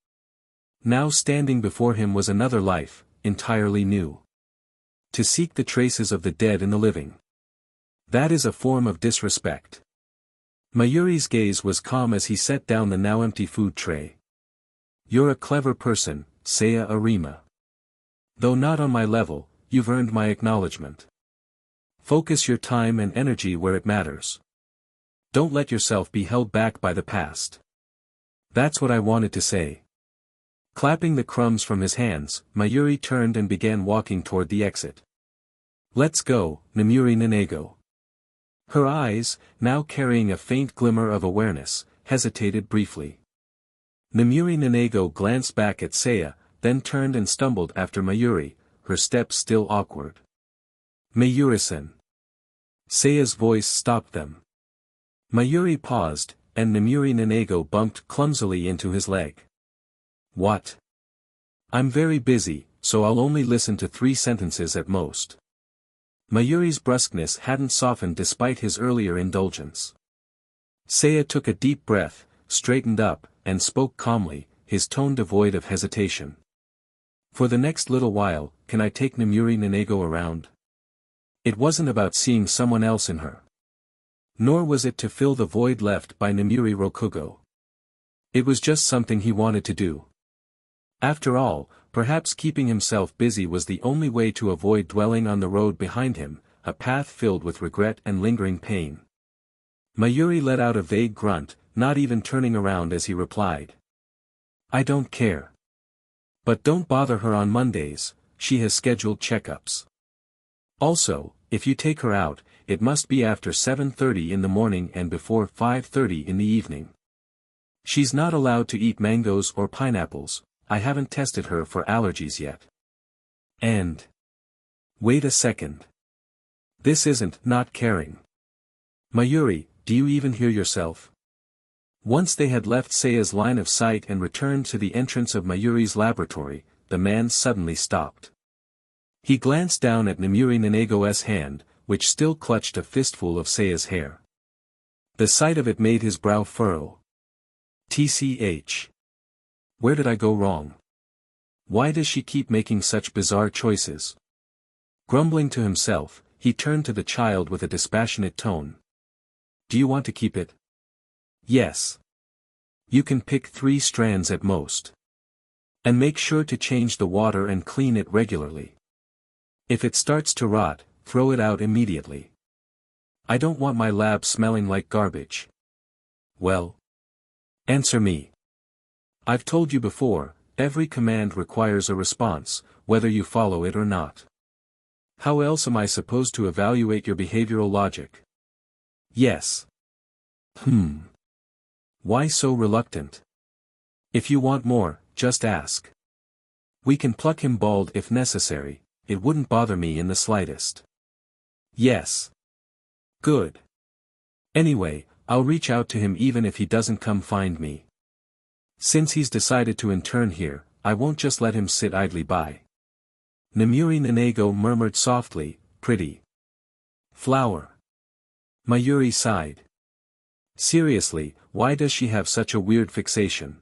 Now standing before him was another life, entirely new. To seek the traces of the dead in the living. That is a form of disrespect. Mayuri's gaze was calm as he set down the now empty food tray. You're a clever person, Seiya Arima. Though not on my level, you've earned my acknowledgement. Focus your time and energy where it matters. Don't let yourself be held back by the past. That's what I wanted to say. Clapping the crumbs from his hands, Mayuri turned and began walking toward the exit. Let's go, Namuri Nanego. Her eyes, now carrying a faint glimmer of awareness, hesitated briefly. Namuri Nanego glanced back at Seiya, then turned and stumbled after Mayuri, her steps still awkward. Mayuri-san. Seiya's voice stopped them. Mayuri paused, and Namuri Nanego bumped clumsily into his leg. What? I'm very busy, so I'll only listen to 3 sentences at most. Mayuri's brusqueness hadn't softened despite his earlier indulgence. Seiya took a deep breath, straightened up, and spoke calmly, his tone devoid of hesitation. For the next little while, can I take Namuri Nanego around? It wasn't about seeing someone else in her. Nor was it to fill the void left by Namuri Rokugo. It was just something he wanted to do. After all, perhaps keeping himself busy was the only way to avoid dwelling on the road behind him, a path filled with regret and lingering pain. Mayuri let out a vague grunt, not even turning around as he replied. I don't care. But don't bother her on Mondays, she has scheduled checkups. Also, if you take her out, it must be after 7:30 in the morning and before 5:30 in the evening. She's not allowed to eat mangoes or pineapples. I haven't tested her for allergies yet. And... wait a second. This isn't not caring. Mayuri, do you even hear yourself? Once they had left Seiya's line of sight and returned to the entrance of Mayuri's laboratory, the man suddenly stopped. He glanced down at Namuri Nanego's hand, which still clutched a fistful of Seiya's hair. The sight of it made his brow furrow. TCH. Where did I go wrong? Why does she keep making such bizarre choices? Grumbling to himself, he turned to the child with a dispassionate tone. Do you want to keep it? Yes. You can pick 3 strands at most. And make sure to change the water and clean it regularly. If it starts to rot, throw it out immediately. I don't want my lab smelling like garbage. Well? Answer me. I've told you before, every command requires a response, whether you follow it or not. How else am I supposed to evaluate your behavioral logic? Yes. Why so reluctant? If you want more, just ask. We can pluck him bald if necessary, it wouldn't bother me in the slightest. Yes. Good. Anyway, I'll reach out to him even if he doesn't come find me. Since he's decided to intern here, I won't just let him sit idly by. Namuri Nanego murmured softly, pretty flower. Mayuri sighed. Seriously, why does she have such a weird fixation?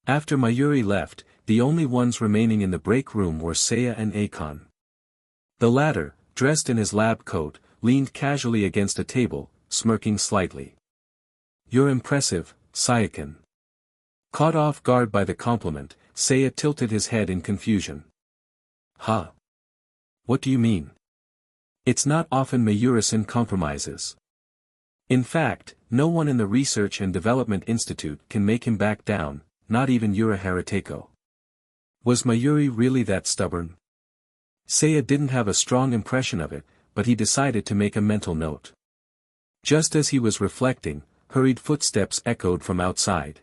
After Mayuri left, the only ones remaining in the break room were Seiya and Akon. The latter, dressed in his lab coat, leaned casually against a table, smirking slightly. You're impressive, Sayaka. Caught off guard by the compliment, Seiya tilted his head in confusion. Huh? What do you mean? It's not often Mayuri-san compromises. In fact, no one in the Research and Development Institute can make him back down, not even Haruhiko. Was Mayuri really that stubborn? Seiya didn't have a strong impression of it, but he decided to make a mental note. Just as he was reflecting, hurried footsteps echoed from outside.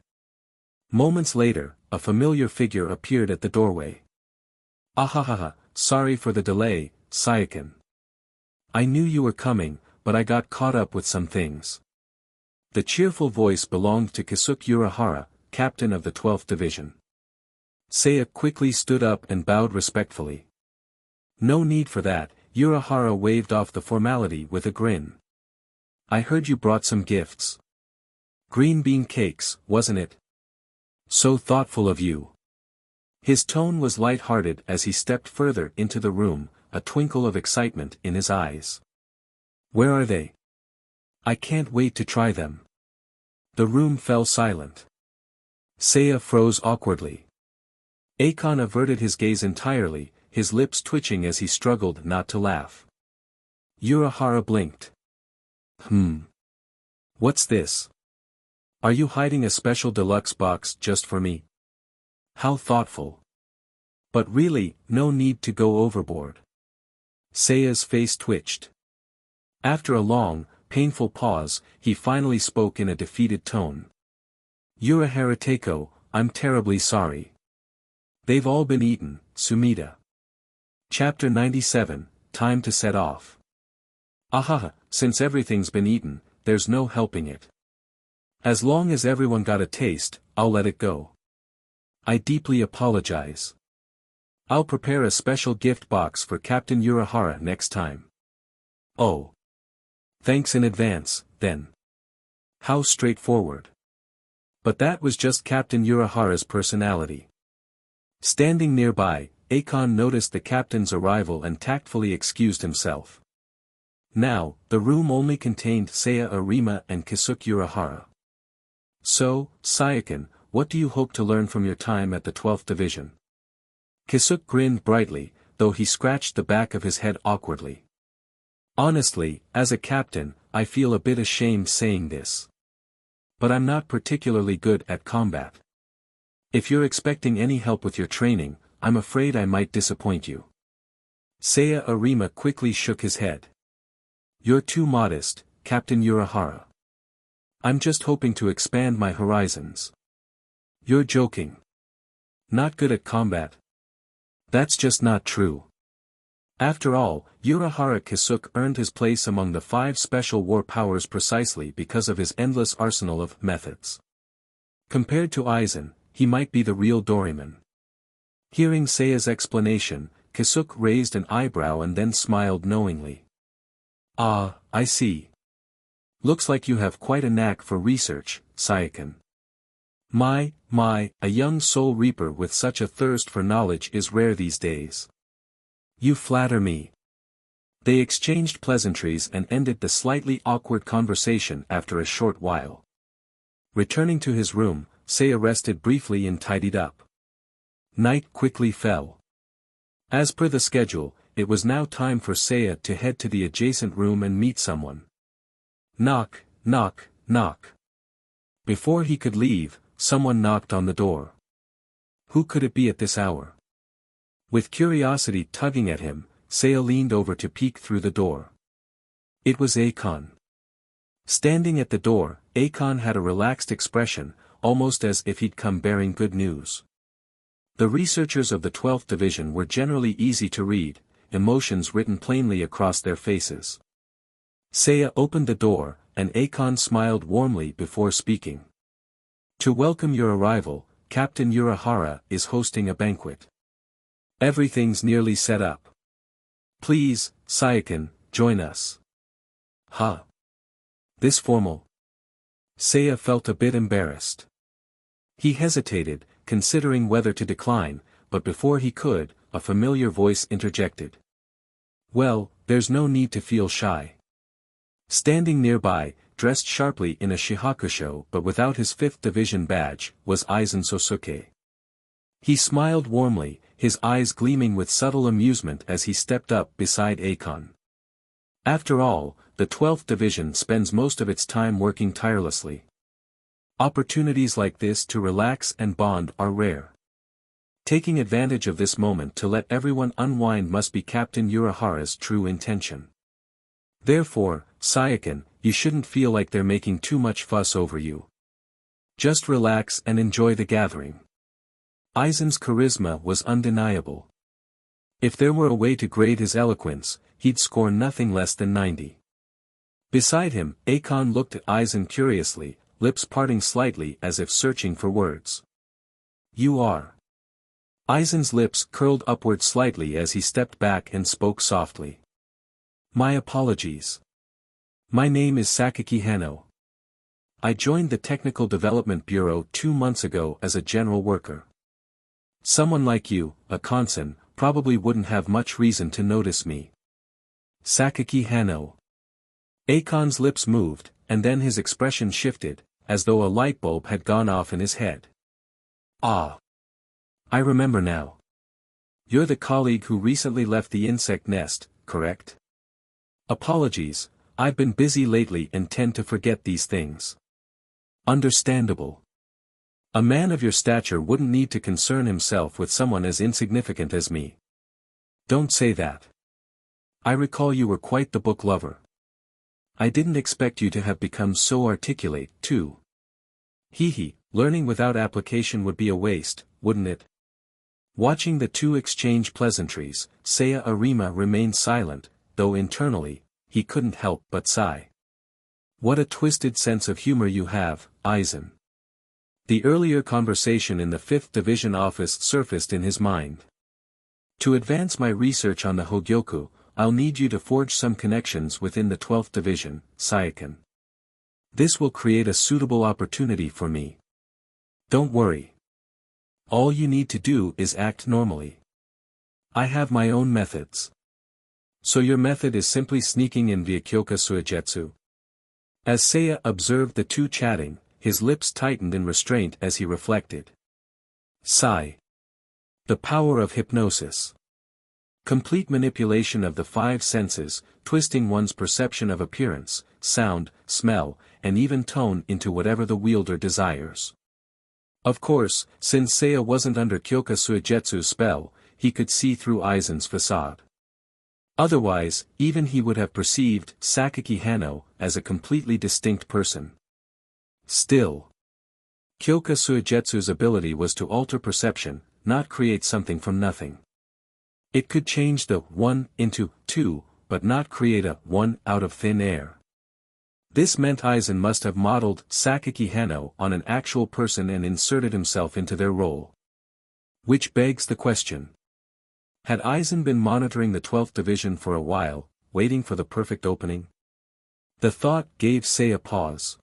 Moments later, a familiar figure appeared at the doorway. Ahahaha, sorry for the delay, Sayaka. I knew you were coming, but I got caught up with some things. The cheerful voice belonged to Kisuke Urahara, captain of the 12th Division. Seiya quickly stood up and bowed respectfully. No need for that, Urahara waved off the formality with a grin. I heard you brought some gifts. Green bean cakes, wasn't it? So thoughtful of you. His tone was light-hearted as he stepped further into the room, a twinkle of excitement in his eyes. Where are they? I can't wait to try them. The room fell silent. Seiya froze awkwardly. Akon averted his gaze entirely, his lips twitching as he struggled not to laugh. Urahara blinked. What's this? Are you hiding a special deluxe box just for me? How thoughtful. But really, no need to go overboard. Seiya's face twitched. After a long, painful pause, he finally spoke in a defeated tone. Haruhiko, I'm terribly sorry. They've all been eaten, Sumida. Chapter 97, Time to set off. Ahaha, since everything's been eaten, there's no helping it. As long as everyone got a taste, I'll let it go. I deeply apologize. I'll prepare a special gift box for Captain Urahara next time. Oh. Thanks in advance, then. How straightforward. But that was just Captain Urahara's personality. Standing nearby, Akon noticed the captain's arrival and tactfully excused himself. Now, the room only contained Seiya Arima and Kisuke Urahara. So, Sayaka, what do you hope to learn from your time at the 12th Division? Kisuke grinned brightly, though he scratched the back of his head awkwardly. Honestly, as a captain, I feel a bit ashamed saying this. But I'm not particularly good at combat. If you're expecting any help with your training, I'm afraid I might disappoint you. Seiya Arima quickly shook his head. You're too modest, Captain Urahara. I'm just hoping to expand my horizons. You're joking. Not good at combat. That's just not true. After all, Urahara Kisuke earned his place among the 5 special war powers precisely because of his endless arsenal of methods. Compared to Aizen, he might be the real Doraemon. Hearing Seiya's explanation, Kasuke raised an eyebrow and then smiled knowingly. Ah, I see. Looks like you have quite a knack for research, Seiya-kun. A young soul reaper with such a thirst for knowledge is rare these days. You flatter me. They exchanged pleasantries and ended the slightly awkward conversation after a short while. Returning to his room, Seiya rested briefly and tidied up. Night quickly fell. As per the schedule, it was now time for Seiya to head to the adjacent room and meet someone. Knock, knock, knock. Before he could leave, someone knocked on the door. Who could it be at this hour? With curiosity tugging at him, Seiya leaned over to peek through the door. It was Akon. Standing at the door, Akon had a relaxed expression, almost as if he'd come bearing good news. The researchers of the 12th Division were generally easy to read, emotions written plainly across their faces. Seiya opened the door, and Akon smiled warmly before speaking. To welcome your arrival, Captain Urahara is hosting a banquet. Everything's nearly set up. Please, Seiya-kun, join us. Huh? This formal? Seiya felt a bit embarrassed. He hesitated, considering whether to decline, but before he could, a familiar voice interjected. Well, there's no need to feel shy. Standing nearby, dressed sharply in a shihakusho but without his 5th Division badge, was Aizen Sōsuke. He smiled warmly, his eyes gleaming with subtle amusement as he stepped up beside Akon. After all, the 12th Division spends most of its time working tirelessly. Opportunities like this to relax and bond are rare. Taking advantage of this moment to let everyone unwind must be Captain Urahara's true intention. Therefore, Seiya-kun, you shouldn't feel like they're making too much fuss over you. Just relax and enjoy the gathering. Aizen's charisma was undeniable. If there were a way to grade his eloquence, he'd score nothing less than 90. Beside him, Akon looked at Aizen curiously, lips parting slightly as if searching for words. You are. Aizen's lips curled upward slightly as he stepped back and spoke softly. My apologies. My name is Sakaki Hano. I joined the Technical Development Bureau 2 months ago as a general worker. Someone like you, a Kansen, probably wouldn't have much reason to notice me. Sakaki Hano. Akon's lips moved, and then his expression shifted, as though a light bulb had gone off in his head. Ah. I remember now. You're the colleague who recently left the insect nest, correct? Apologies, I've been busy lately and tend to forget these things. Understandable. A man of your stature wouldn't need to concern himself with someone as insignificant as me. Don't say that. I recall you were quite the book lover. I didn't expect you to have become so articulate, too. Hee, learning without application would be a waste, wouldn't it? Watching the two exchange pleasantries, Seiya Arima remained silent, though internally, he couldn't help but sigh. What a twisted sense of humor you have, Aizen. The earlier conversation in the 5th Division office surfaced in his mind. To advance my research on the Hogyoku, I'll need you to forge some connections within the 12th Division, Seiya-kun. This will create a suitable opportunity for me. Don't worry. All you need to do is act normally. I have my own methods. So your method is simply sneaking in via Kyoka Suigetsu? As Seiya observed the two chatting, his lips tightened in restraint as he reflected. Sigh. The power of hypnosis. Complete manipulation of the 5 senses, twisting one's perception of appearance, sound, smell, and even tone into whatever the wielder desires. Of course, since Seiya wasn't under Kyoka Suigetsu's spell, he could see through Aizen's facade. Otherwise, even he would have perceived Sakaki Hano as a completely distinct person. Still, Kyoka Suigetsu's ability was to alter perception, not create something from nothing. It could change the 1 into 2, but not create a 1 out of thin air. This meant Aizen must have modeled Sakaki Hano on an actual person and inserted himself into their role. Which begs the question. Had Aizen been monitoring the 12th division for a while, waiting for the perfect opening? The thought gave Seiya pause.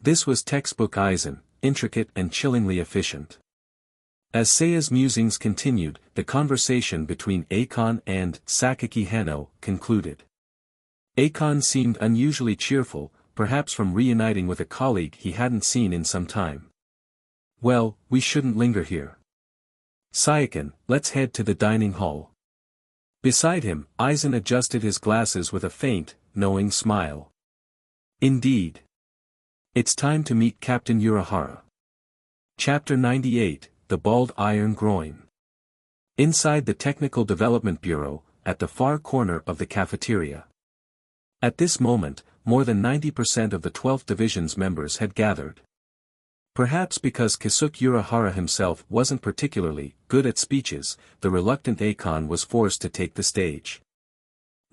This was textbook Aizen, intricate and chillingly efficient. As Seiya's musings continued, the conversation between Akon and Sakaki Hano concluded. Akon seemed unusually cheerful, perhaps from reuniting with a colleague he hadn't seen in some time. Well, we shouldn't linger here. Sayakan, let's head to the dining hall. Beside him, Aizen adjusted his glasses with a faint, knowing smile. Indeed. It's time to meet Captain Urahara. Chapter 98, The Bald Iron Groin. Inside the Technical Development Bureau, at the far corner of the cafeteria. At this moment, more than 90% of the 12th Division's members had gathered. Perhaps because Keisuke Urahara himself wasn't particularly good at speeches, the reluctant Akon was forced to take the stage.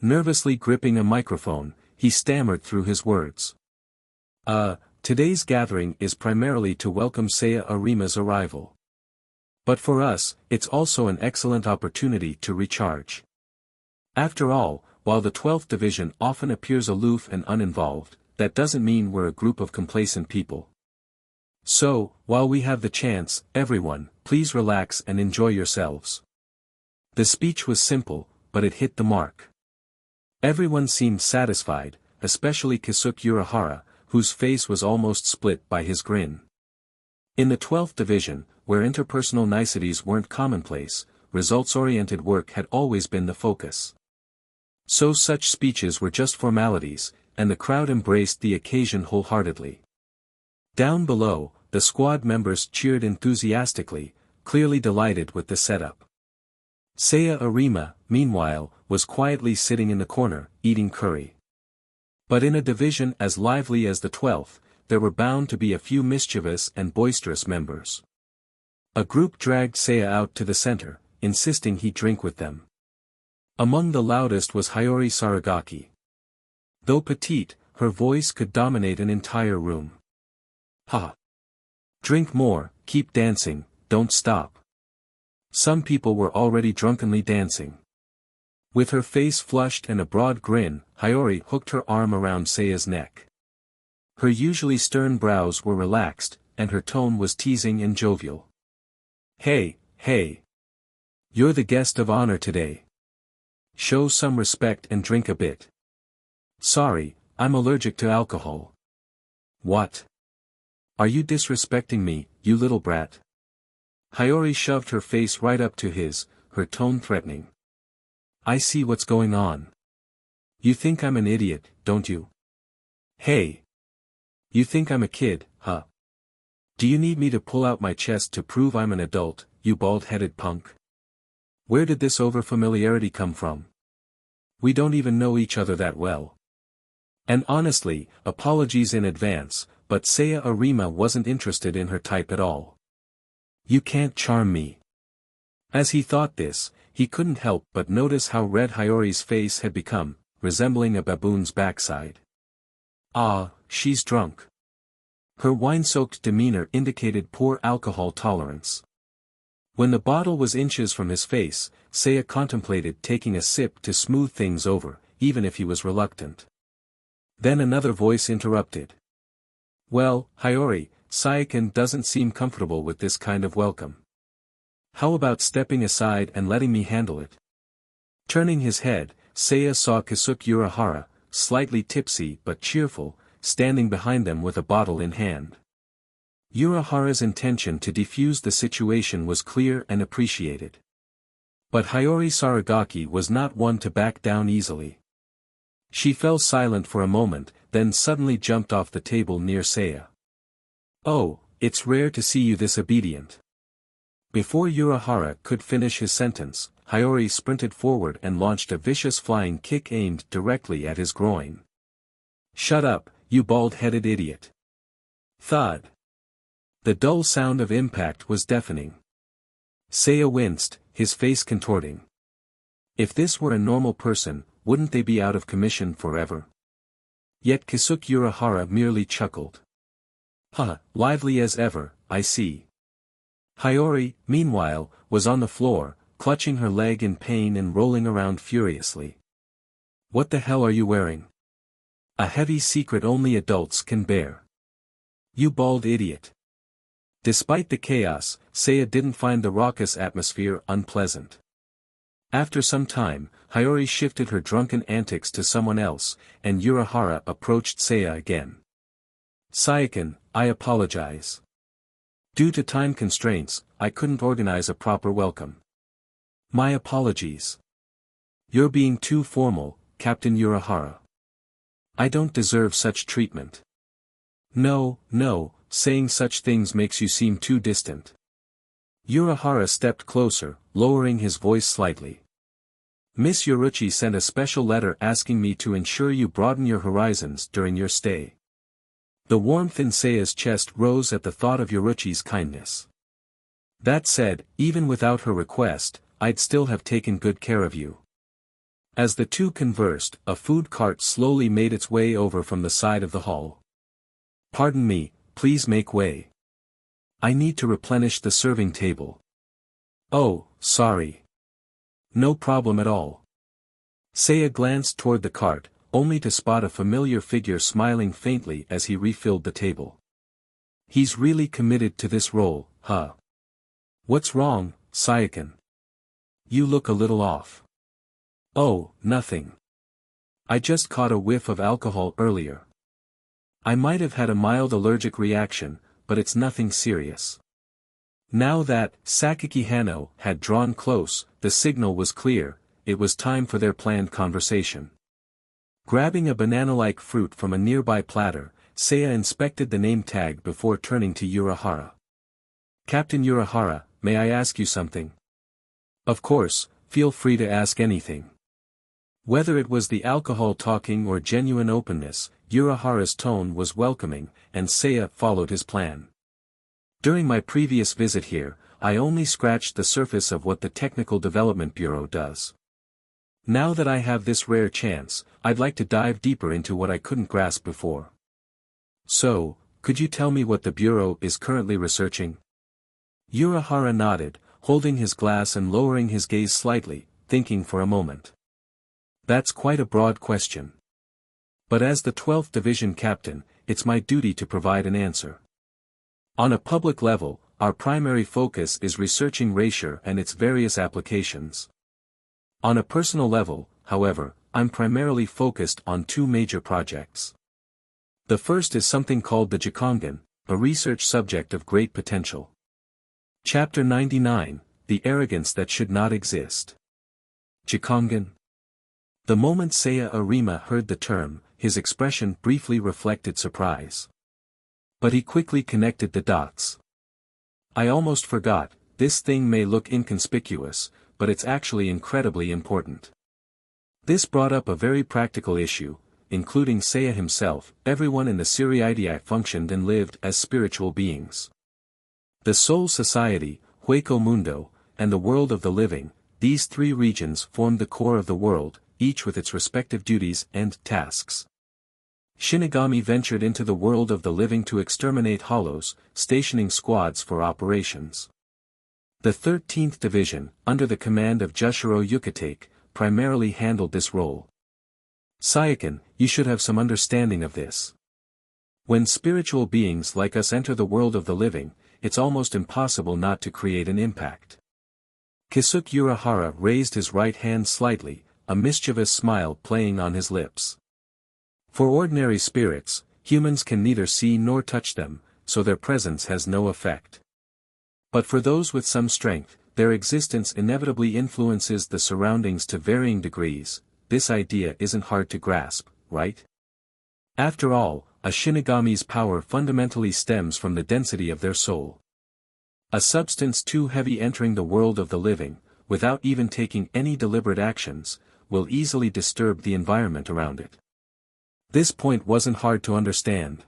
Nervously gripping a microphone, he stammered through his words. Today's gathering is primarily to welcome Seiya Arima's arrival. But for us, it's also an excellent opportunity to recharge. After all, while the 12th Division often appears aloof and uninvolved, that doesn't mean we're a group of complacent people. So, while we have the chance, everyone, please relax and enjoy yourselves. The speech was simple, but it hit the mark. Everyone seemed satisfied, especially Keisuke Urahara, whose face was almost split by his grin. In the 12th Division, where interpersonal niceties weren't commonplace, results-oriented work had always been the focus. So such speeches were just formalities, and the crowd embraced the occasion wholeheartedly. Down below, the squad members cheered enthusiastically, clearly delighted with the setup. Seiya Arima, meanwhile, was quietly sitting in the corner, eating curry. But in a division as lively as the 12th, there were bound to be a few mischievous and boisterous members. A group dragged Seiya out to the center, insisting he drink with them. Among the loudest was Hiyori Saragaki. Though petite, her voice could dominate an entire room. Ha! Drink more, keep dancing, don't stop. Some people were already drunkenly dancing. With her face flushed and a broad grin, Hiyori hooked her arm around Seiya's neck. Her usually stern brows were relaxed, and her tone was teasing and jovial. Hey, hey! You're the guest of honor today. Show some respect and drink a bit. Sorry, I'm allergic to alcohol. What? Are you disrespecting me, you little brat? Hiyori shoved her face right up to his, her tone threatening. I see what's going on. You think I'm an idiot, don't you? Hey! You think I'm a kid, huh? Do you need me to pull out my chest to prove I'm an adult, you bald-headed punk? Where did this overfamiliarity come from? We don't even know each other that well. And honestly, apologies in advance, but Seiya Arima wasn't interested in her type at all. You can't charm me. As he thought this, he couldn't help but notice how red Hiyori's face had become, resembling a baboon's backside. Ah, she's drunk. Her wine-soaked demeanor indicated poor alcohol tolerance. When the bottle was inches from his face, Seiya contemplated taking a sip to smooth things over, even if he was reluctant. Then another voice interrupted. Well, Hiyori, Sayakan doesn't seem comfortable with this kind of welcome. How about stepping aside and letting me handle it? Turning his head, Seiya saw Keisuke Urahara, slightly tipsy but cheerful, standing behind them with a bottle in hand. Urahara's intention to defuse the situation was clear and appreciated. But Hiyori Saragaki was not one to back down easily. She fell silent for a moment, then suddenly jumped off the table near Seiya. Oh, it's rare to see you this obedient. Before Urahara could finish his sentence, Hiyori sprinted forward and launched a vicious flying kick aimed directly at his groin. Shut up, you bald-headed idiot. Thud. The dull sound of impact was deafening. Seiya winced, his face contorting. If this were a normal person, wouldn't they be out of commission forever? Yet Kisuke Urahara merely chuckled. "Huh, lively as ever, I see." Hiyori, meanwhile, was on the floor, clutching her leg in pain and rolling around furiously. "What the hell are you wearing? A heavy secret only adults can bear. You bald idiot." Despite the chaos, Seiya didn't find the raucous atmosphere unpleasant. After some time, Hiyori shifted her drunken antics to someone else, and Urahara approached Seiya again. "Sayaka, I apologize. Due to time constraints, I couldn't organize a proper welcome. My apologies. You're being too formal, Captain Urahara. I don't deserve such treatment." No, saying such things makes you seem too distant." Urahara stepped closer, lowering his voice slightly. "Miss Yoruichi sent a special letter asking me to ensure you broaden your horizons during your stay." The warmth in Seiya's chest rose at the thought of Yoruichi's kindness. "That said, even without her request, I'd still have taken good care of you." As the two conversed, a food cart slowly made its way over from the side of the hall. "Pardon me, please make way. I need to replenish the serving table." "Oh, sorry. No problem at all." Seiya glanced toward the cart, only to spot a familiar figure smiling faintly as he refilled the table. "He's really committed to this role, huh? What's wrong, Sayaka? You look a little off." "Oh, nothing. I just caught a whiff of alcohol earlier. I might have had a mild allergic reaction, but it's nothing serious." Now that Sakaki Hano had drawn close, the signal was clear, it was time for their planned conversation. Grabbing a banana-like fruit from a nearby platter, Seiya inspected the name tag before turning to Urahara. "Captain Urahara, may I ask you something?" "Of course, feel free to ask anything." Whether it was the alcohol talking or genuine openness, Urahara's tone was welcoming, and Seiya followed his plan. "During my previous visit here, I only scratched the surface of what the Technical Development Bureau does. Now that I have this rare chance, I'd like to dive deeper into what I couldn't grasp before. So, could you tell me what the Bureau is currently researching?" Urahara nodded, holding his glass and lowering his gaze slightly, thinking for a moment. "That's quite a broad question. But as the 12th Division Captain, it's my duty to provide an answer. On a public level, our primary focus is researching erasure and its various applications. On a personal level, however, I'm primarily focused on two major projects. The first is something called the Jikongan, a research subject of great potential. Chapter 99, The Arrogance That Should Not Exist. Jikongan. The moment Seiya Arima heard the term, his expression briefly reflected surprise. But he quickly connected the dots. "I almost forgot, this thing may look inconspicuous, but it's actually incredibly important." This brought up a very practical issue, including Seiya himself. Everyone in the Siriidii functioned and lived as spiritual beings. The Soul Society, Hueco Mundo, and the world of the living, these three regions formed the core of the world, each with its respective duties and tasks. Shinigami ventured into the world of the living to exterminate hollows, stationing squads for operations. The 13th Division, under the command of Jushiro Yukitake, primarily handled this role. Sayaka, you should have some understanding of this. When spiritual beings like us enter the world of the living, it's almost impossible not to create an impact. Kisuke Urahara raised his right hand slightly, a mischievous smile playing on his lips. For ordinary spirits, humans can neither see nor touch them, so their presence has no effect. But for those with some strength, their existence inevitably influences the surroundings to varying degrees. This idea isn't hard to grasp, right? After all, a Shinigami's power fundamentally stems from the density of their soul. A substance too heavy entering the world of the living, without even taking any deliberate actions, will easily disturb the environment around it. This point wasn't hard to understand.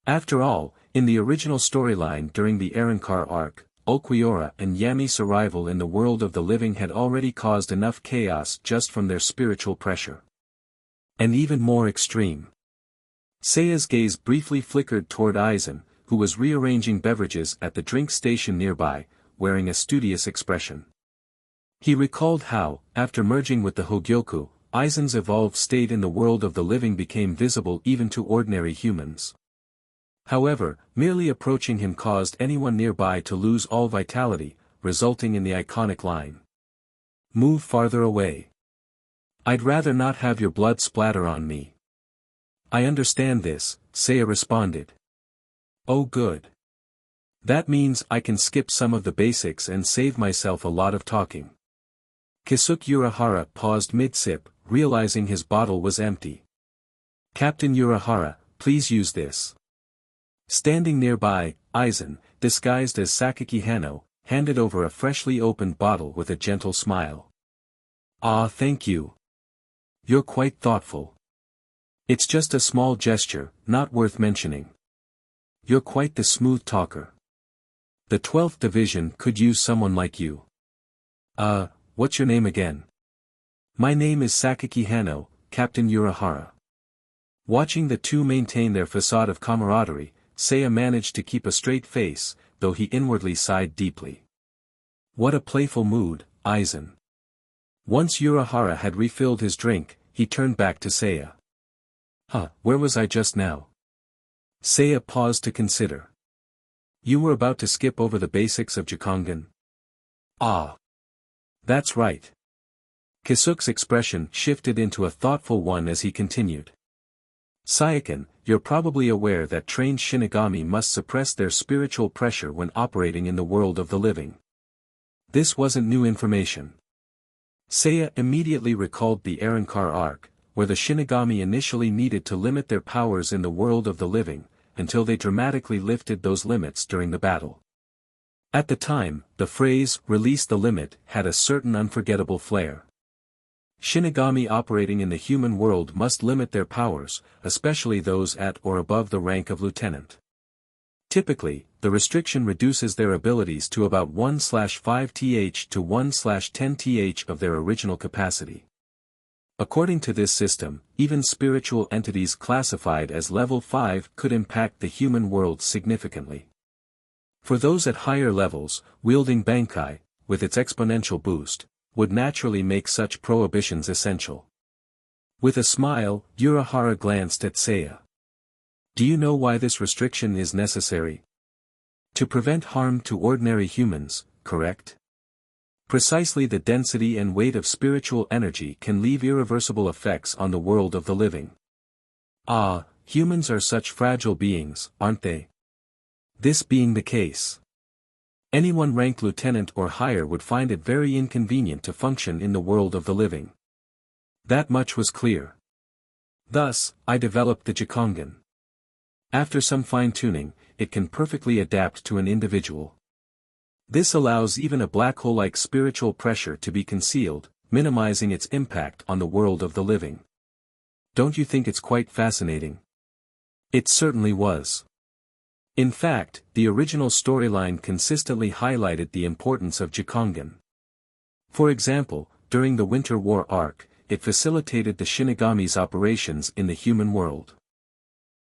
After all, in the original storyline during the Arrancar arc, Ulquiorra and Yami's arrival in the world of the living had already caused enough chaos just from their spiritual pressure. And even more extreme. Seiya's gaze briefly flickered toward Aizen, who was rearranging beverages at the drink station nearby, wearing a studious expression. He recalled how, after merging with the Hogyoku, Aizen's evolved state in the world of the living became visible even to ordinary humans. However, merely approaching him caused anyone nearby to lose all vitality, resulting in the iconic line. "Move farther away. I'd rather not have your blood splatter on me." "I understand this," Seiya responded. "Oh good. That means I can skip some of the basics and save myself a lot of talking." Keisuke Urahara paused mid-sip, realizing his bottle was empty. "Captain Urahara, please use this." Standing nearby, Aizen, disguised as Sakaki Hano, handed over a freshly opened bottle with a gentle smile. "Ah, thank you. You're quite thoughtful. It's just a small gesture, not worth mentioning. You're quite the smooth talker. The 12th Division could use someone like you." What's your name again?" "My name is Sakaki Hano, Captain Urahara." Watching the two maintain their facade of camaraderie, Seiya managed to keep a straight face, though he inwardly sighed deeply. What a playful mood, Aizen. Once Urahara had refilled his drink, he turned back to Seiya. Where was I just now?" Seiya paused to consider. "You were about to skip over the basics of Jikongan." "Ah. That's right." Keisuke's expression shifted into a thoughtful one as he continued. "Saiyakin, you're probably aware that trained Shinigami must suppress their spiritual pressure when operating in the world of the living. This wasn't new information." Seiya immediately recalled the Arrancar arc, where the Shinigami initially needed to limit their powers in the world of the living, until they dramatically lifted those limits during the battle. At the time, the phrase, "release the limit," had a certain unforgettable flair. Shinigami operating in the human world must limit their powers, especially those at or above the rank of lieutenant. Typically, the restriction reduces their abilities to about 1/5th to 1/10th of their original capacity. According to this system, even spiritual entities classified as level 5 could impact the human world significantly. For those at higher levels, wielding Bankai, with its exponential boost, would naturally make such prohibitions essential. With a smile, Urahara glanced at Seiya. "Do you know why this restriction is necessary? To prevent harm to ordinary humans, correct? Precisely, the density and weight of spiritual energy can leave irreversible effects on the world of the living. Humans are such fragile beings, aren't they? This being the case, anyone ranked lieutenant or higher would find it very inconvenient to function in the world of the living. That much was clear. Thus, I developed the Jikongan. After some fine-tuning, it can perfectly adapt to an individual. This allows even a black hole-like spiritual pressure to be concealed, minimizing its impact on the world of the living. Don't you think it's quite fascinating?" It certainly was. In fact, the original storyline consistently highlighted the importance of Jikongan. For example, during the Winter War arc, it facilitated the Shinigami's operations in the human world.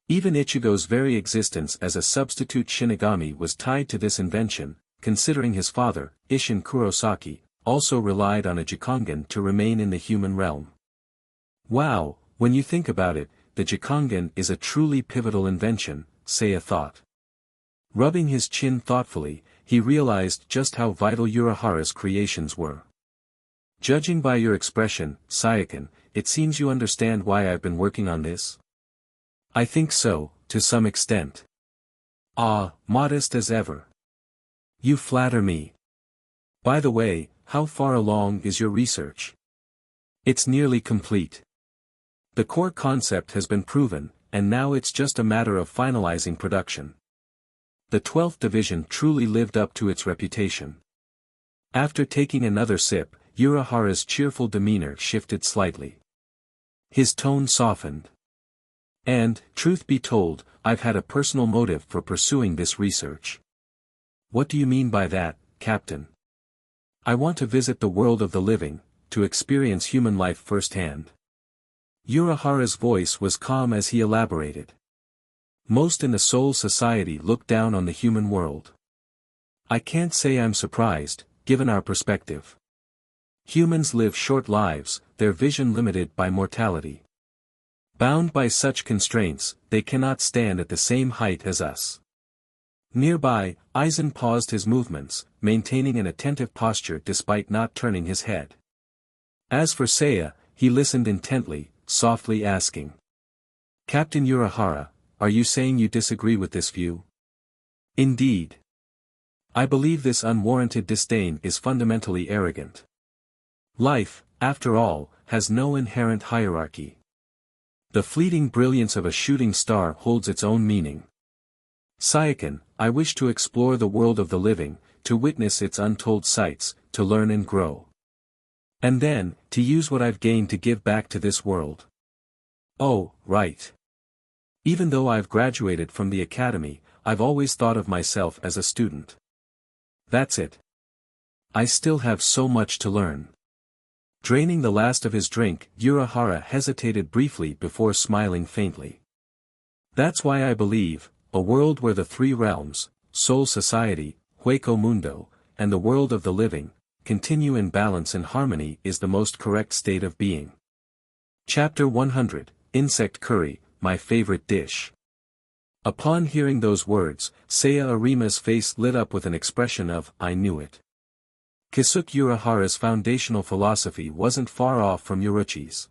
Even Ichigo's very existence as a substitute Shinigami was tied to this invention, considering his father, Isshin Kurosaki, also relied on a Jikongan to remain in the human realm. Wow, when you think about it, the Jikongan is a truly pivotal invention, Seiya thought. Rubbing his chin thoughtfully, he realized just how vital Urahara's creations were. "Judging by your expression, Saiyakin, it seems you understand why I've been working on this?" "I think so, to some extent." Modest as ever. "You flatter me. By the way, how far along is your research?" "It's nearly complete. The core concept has been proven, and now it's just a matter of finalizing production." The 12th Division truly lived up to its reputation. After taking another sip, Urahara's cheerful demeanor shifted slightly. His tone softened. "And, truth be told, I've had a personal motive for pursuing this research." "What do you mean by that, Captain?" "I want to visit the world of the living, to experience human life firsthand." Urahara's voice was calm as he elaborated. Most in the Soul Society look down on the human world. I can't say I'm surprised, given our perspective. Humans live short lives, their vision limited by mortality. Bound by such constraints, they cannot stand at the same height as us. Nearby, Aizen paused his movements, maintaining an attentive posture despite not turning his head. As for Seiya, he listened intently, softly asking. Captain Urahara, are you saying you disagree with this view? Indeed. I believe this unwarranted disdain is fundamentally arrogant. Life, after all, has no inherent hierarchy. The fleeting brilliance of a shooting star holds its own meaning. Saiyakin, I wish to explore the world of the living, to witness its untold sights, to learn and grow. And then, to use what I've gained to give back to this world. Oh, right. Even though I've graduated from the academy, I've always thought of myself as a student. That's it. I still have so much to learn. Draining the last of his drink, Urahara hesitated briefly before smiling faintly. That's why I believe, a world where the three realms, Soul Society, Hueco Mundo, and the world of the living, continue in balance and harmony is the most correct state of being. Chapter 100, Insect Curry, My Favorite Dish. Upon hearing those words, Seiya Arima's face lit up with an expression of, I knew it. Kisuke Urahara's foundational philosophy wasn't far off from Yoruichi's.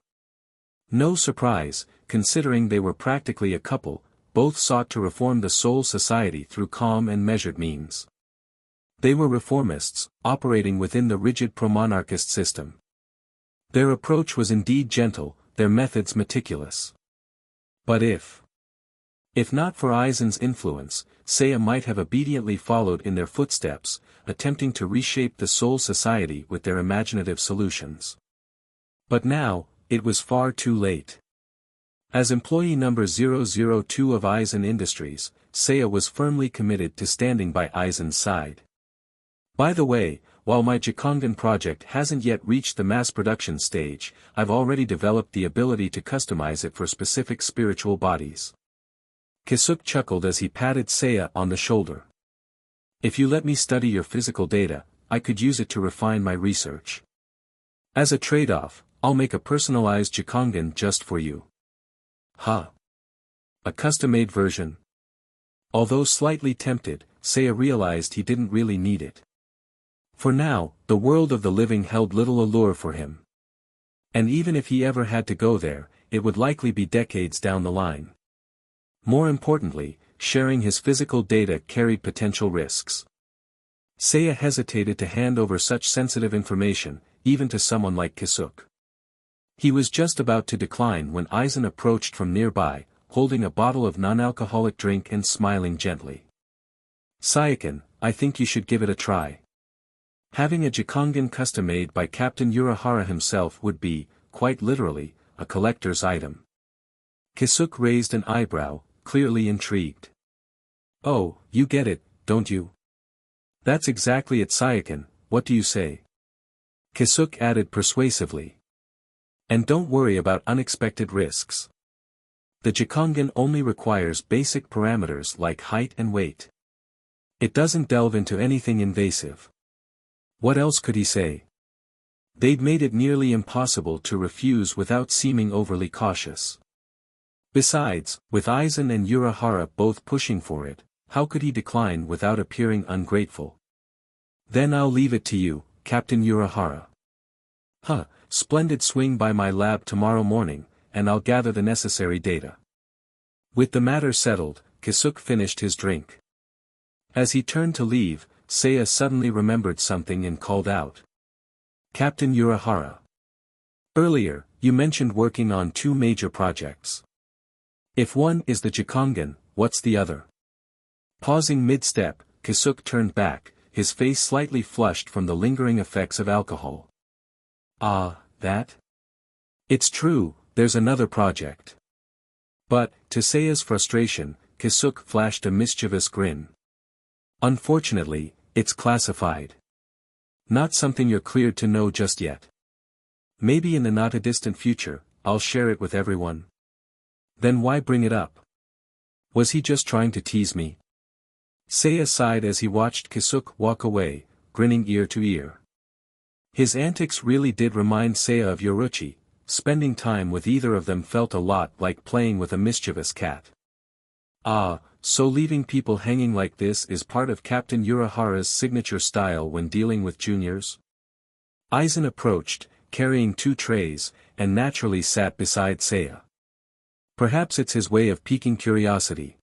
No surprise, considering they were practically a couple, both sought to reform the Soul Society through calm and measured means. They were reformists, operating within the rigid pro-monarchist system. Their approach was indeed gentle, their methods meticulous. But if not for Aizen's influence, Seiya might have obediently followed in their footsteps, attempting to reshape the Soul Society with their imaginative solutions. But now, it was far too late. As employee number 002 of Aizen Industries, Seiya was firmly committed to standing by Aizen's side. By the way, while my Jikongan project hasn't yet reached the mass production stage, I've already developed the ability to customize it for specific spiritual bodies. Kisuke chuckled as he patted Seiya on the shoulder. If you let me study your physical data, I could use it to refine my research. As a trade-off, I'll make a personalized Jikongan just for you. Huh? A custom-made version? Although slightly tempted, Seiya realized he didn't really need it. For now, the world of the living held little allure for him. And even if he ever had to go there, it would likely be decades down the line. More importantly, sharing his physical data carried potential risks. Seiya hesitated to hand over such sensitive information, even to someone like Kisuke. He was just about to decline when Aizen approached from nearby, holding a bottle of non-alcoholic drink and smiling gently. Saiyakin, I think you should give it a try. Having a Jikongan custom-made by Captain Urahara himself would be, quite literally, a collector's item. Kisuke raised an eyebrow, clearly intrigued. Oh, you get it, don't you? That's exactly it, Saiyakin, what do you say? Kisuke added persuasively. And don't worry about unexpected risks. The Jikongan only requires basic parameters like height and weight. It doesn't delve into anything invasive. What else could he say? They'd made it nearly impossible to refuse without seeming overly cautious. Besides, with Aizen and Urahara both pushing for it, how could he decline without appearing ungrateful? Then I'll leave it to you, Captain Urahara. Huh, splendid, swing by my lab tomorrow morning, and I'll gather the necessary data. With the matter settled, Kisuke finished his drink. As he turned to leave, Seiya suddenly remembered something and called out. Captain Urahara. Earlier, you mentioned working on two major projects. If one is the Jikongan, what's the other? Pausing mid-step, Kisuke turned back, his face slightly flushed from the lingering effects of alcohol. Ah, that? It's true, there's another project. But, to Seiya's frustration, Kisuke flashed a mischievous grin. Unfortunately, it's classified. Not something you're cleared to know just yet. Maybe in the not-a-distant future, I'll share it with everyone. Then why bring it up? Was he just trying to tease me? Seiya sighed as he watched Kasuke walk away, grinning ear to ear. His antics really did remind Seiya of Yoruichi. Spending time with either of them felt a lot like playing with a mischievous cat. Ah, so leaving people hanging like this is part of Captain Urahara's signature style when dealing with juniors? Aizen approached, carrying 2 trays, and naturally sat beside Seiya. Perhaps it's his way of piquing curiosity.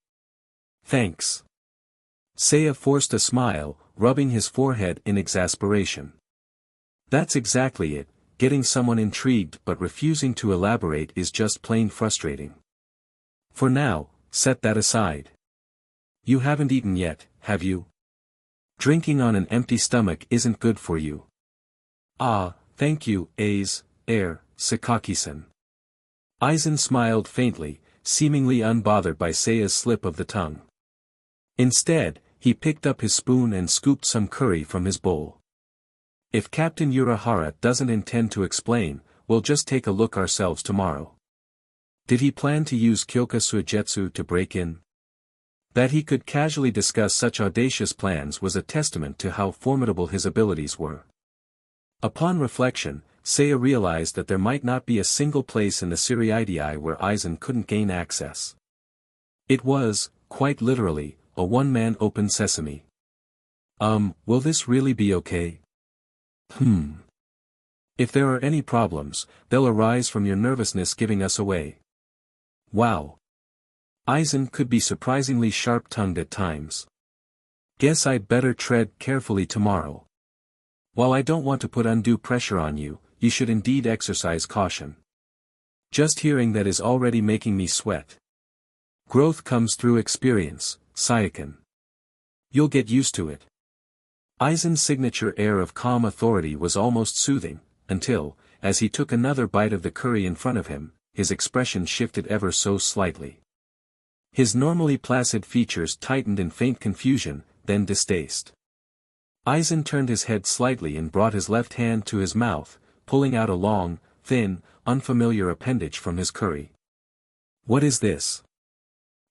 Thanks. Seiya forced a smile, rubbing his forehead in exasperation. That's exactly it. Getting someone intrigued but refusing to elaborate is just plain frustrating. For now, set that aside. You haven't eaten yet, have you? Drinking on an empty stomach isn't good for you. Ah, thank you, Sakaki-san. Aizen smiled faintly, seemingly unbothered by Seiya's slip of the tongue. Instead, he picked up his spoon and scooped some curry from his bowl. If Captain Urahara doesn't intend to explain, we'll just take a look ourselves tomorrow. Did he plan to use Kyoka Suigetsu to break in? That he could casually discuss such audacious plans was a testament to how formidable his abilities were. Upon reflection, Seiya realized that there might not be a single place in the Siriidii where Aizen couldn't gain access. It was, quite literally, a one-man open sesame. Will this really be okay? If there are any problems, they'll arise from your nervousness giving us away. Wow. Aizen could be surprisingly sharp-tongued at times. Guess I'd better tread carefully tomorrow. While I don't want to put undue pressure on you, you should indeed exercise caution. Just hearing that is already making me sweat. Growth comes through experience, Saiyakin. You'll get used to it. Aizen's signature air of calm authority was almost soothing, until, as he took another bite of the curry in front of him, his expression shifted ever so slightly. His normally placid features tightened in faint confusion, then distaste. Aizen turned his head slightly and brought his left hand to his mouth, pulling out a long, thin, unfamiliar appendage from his curry. What is this?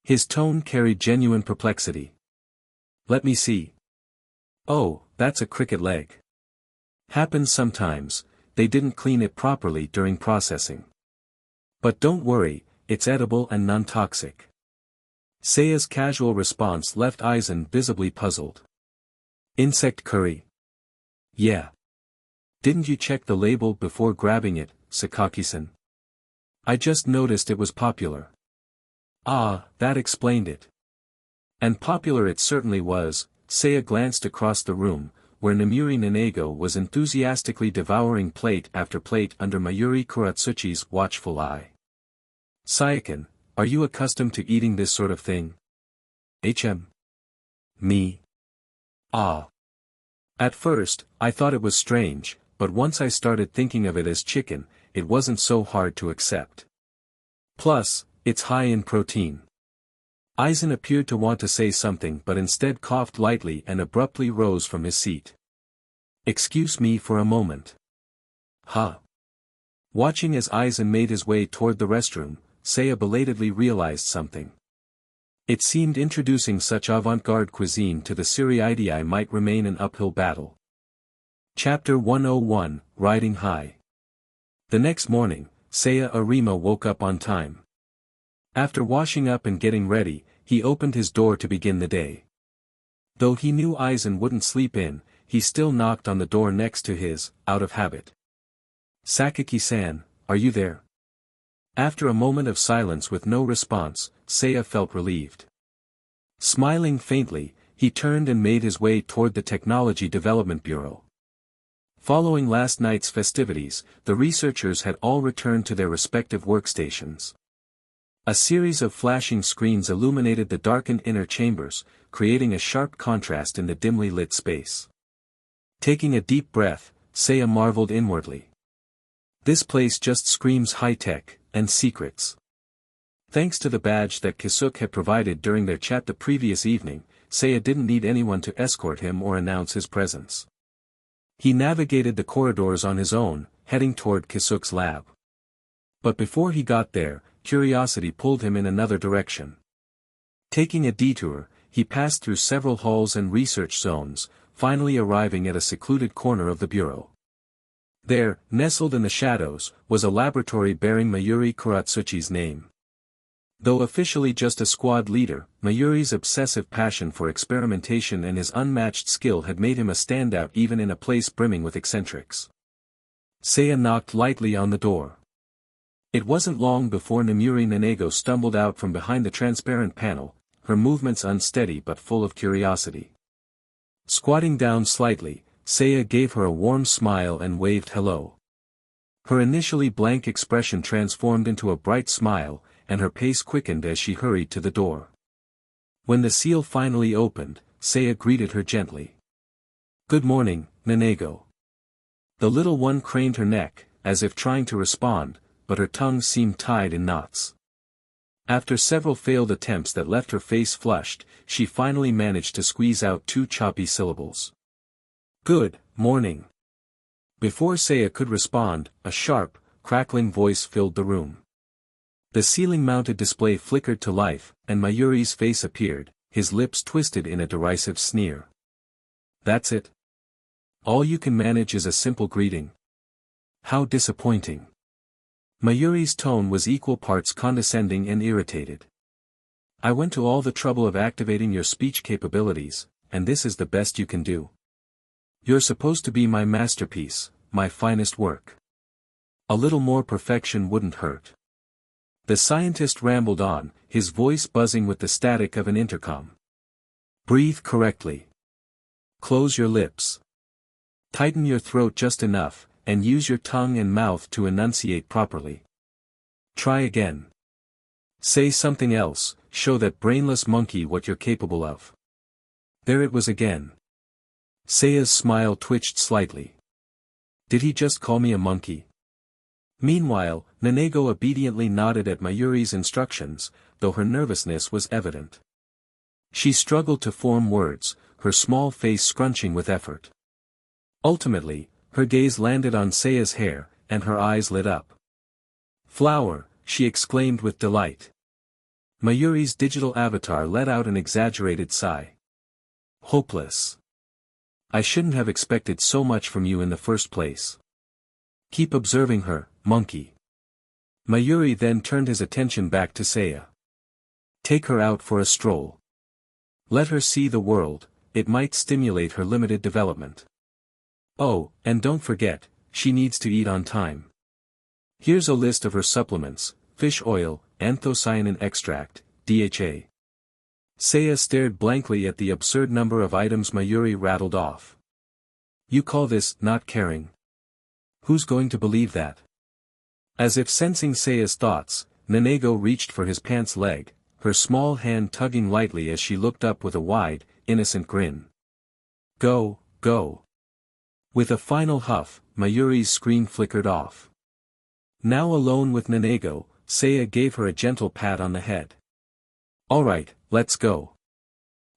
His tone carried genuine perplexity. Let me see. Oh, that's a cricket leg. Happens sometimes, they didn't clean it properly during processing. But don't worry, it's edible and non-toxic. Seiya's casual response left Aizen visibly puzzled. Insect curry? Yeah. Didn't you check the label before grabbing it, Sakaki-san? I just noticed it was popular. Ah, that explained it. And popular it certainly was. Seiya glanced across the room, where Namuri Nanego was enthusiastically devouring plate after plate under Mayuri Kuratsuchi's watchful eye. Saiyakin, are you accustomed to eating this sort of thing? Me? Ah. At first, I thought it was strange, but once I started thinking of it as chicken, it wasn't so hard to accept. Plus, it's high in protein. Aizen appeared to want to say something but instead coughed lightly and abruptly rose from his seat. Excuse me for a moment. Huh. Watching as Aizen made his way toward the restroom, Seiya belatedly realized something. It seemed introducing such avant-garde cuisine to the Siriidii might remain an uphill battle. Chapter 101, Riding High. The next morning, Seiya Arima woke up on time. After washing up and getting ready, he opened his door to begin the day. Though he knew Aizen wouldn't sleep in, he still knocked on the door next to his, out of habit. Sakaki-san, are you there? After a moment of silence with no response, Seiya felt relieved. Smiling faintly, he turned and made his way toward the Technology Development Bureau. Following last night's festivities, the researchers had all returned to their respective workstations. A series of flashing screens illuminated the darkened inner chambers, creating a sharp contrast in the dimly lit space. Taking a deep breath, Seiya marveled inwardly. This place just screams high-tech, and secrets. Thanks to the badge that Kasuke had provided during their chat the previous evening, Seiya didn't need anyone to escort him or announce his presence. He navigated the corridors on his own, heading toward Kasuke's lab. But before he got there, curiosity pulled him in another direction. Taking a detour, he passed through several halls and research zones, finally arriving at a secluded corner of the bureau. There, nestled in the shadows, was a laboratory bearing Mayuri Kuratsuchi's name. Though officially just a squad leader, Mayuri's obsessive passion for experimentation and his unmatched skill had made him a standout even in a place brimming with eccentrics. Seiya knocked lightly on the door. It wasn't long before Namuri Nanego stumbled out from behind the transparent panel, her movements unsteady but full of curiosity. Squatting down slightly, Seiya gave her a warm smile and waved hello. Her initially blank expression transformed into a bright smile, and her pace quickened as she hurried to the door. When the seal finally opened, Seiya greeted her gently. "Good morning, Nanego." The little one craned her neck, as if trying to respond, but her tongue seemed tied in knots. After several failed attempts that left her face flushed, she finally managed to squeeze out 2 choppy syllables. "Good morning." Before Seiya could respond, a sharp, crackling voice filled the room. The ceiling-mounted display flickered to life, and Mayuri's face appeared, his lips twisted in a derisive sneer. "That's it? All you can manage is a simple greeting? How disappointing." Mayuri's tone was equal parts condescending and irritated. "I went to all the trouble of activating your speech capabilities, and this is the best you can do. You're supposed to be my masterpiece, my finest work. A little more perfection wouldn't hurt." The scientist rambled on, his voice buzzing with the static of an intercom. "Breathe correctly. Close your lips. Tighten your throat just enough, and use your tongue and mouth to enunciate properly. Try again. Say something else, show that brainless monkey what you're capable of." There it was again. Seiya's smile twitched slightly. Did he just call me a monkey? Meanwhile, Nanego obediently nodded at Mayuri's instructions, though her nervousness was evident. She struggled to form words, her small face scrunching with effort. Ultimately, her gaze landed on Seiya's hair, and her eyes lit up. "Flower," she exclaimed with delight. Mayuri's digital avatar let out an exaggerated sigh. "Hopeless. I shouldn't have expected so much from you in the first place. Keep observing her, monkey." Mayuri then turned his attention back to Seiya. "Take her out for a stroll. Let her see the world, it might stimulate her limited development. Oh, and don't forget, she needs to eat on time. Here's a list of her supplements: fish oil, anthocyanin extract, DHA." Seiya stared blankly at the absurd number of items Mayuri rattled off. "You call this not caring? Who's going to believe that?" As if sensing Seiya's thoughts, Nanego reached for his pants leg, her small hand tugging lightly as she looked up with a wide, innocent grin. "Go, go." With a final huff, Mayuri's screen flickered off. Now alone with Nanego, Seiya gave her a gentle pat on the head. "All right, let's go."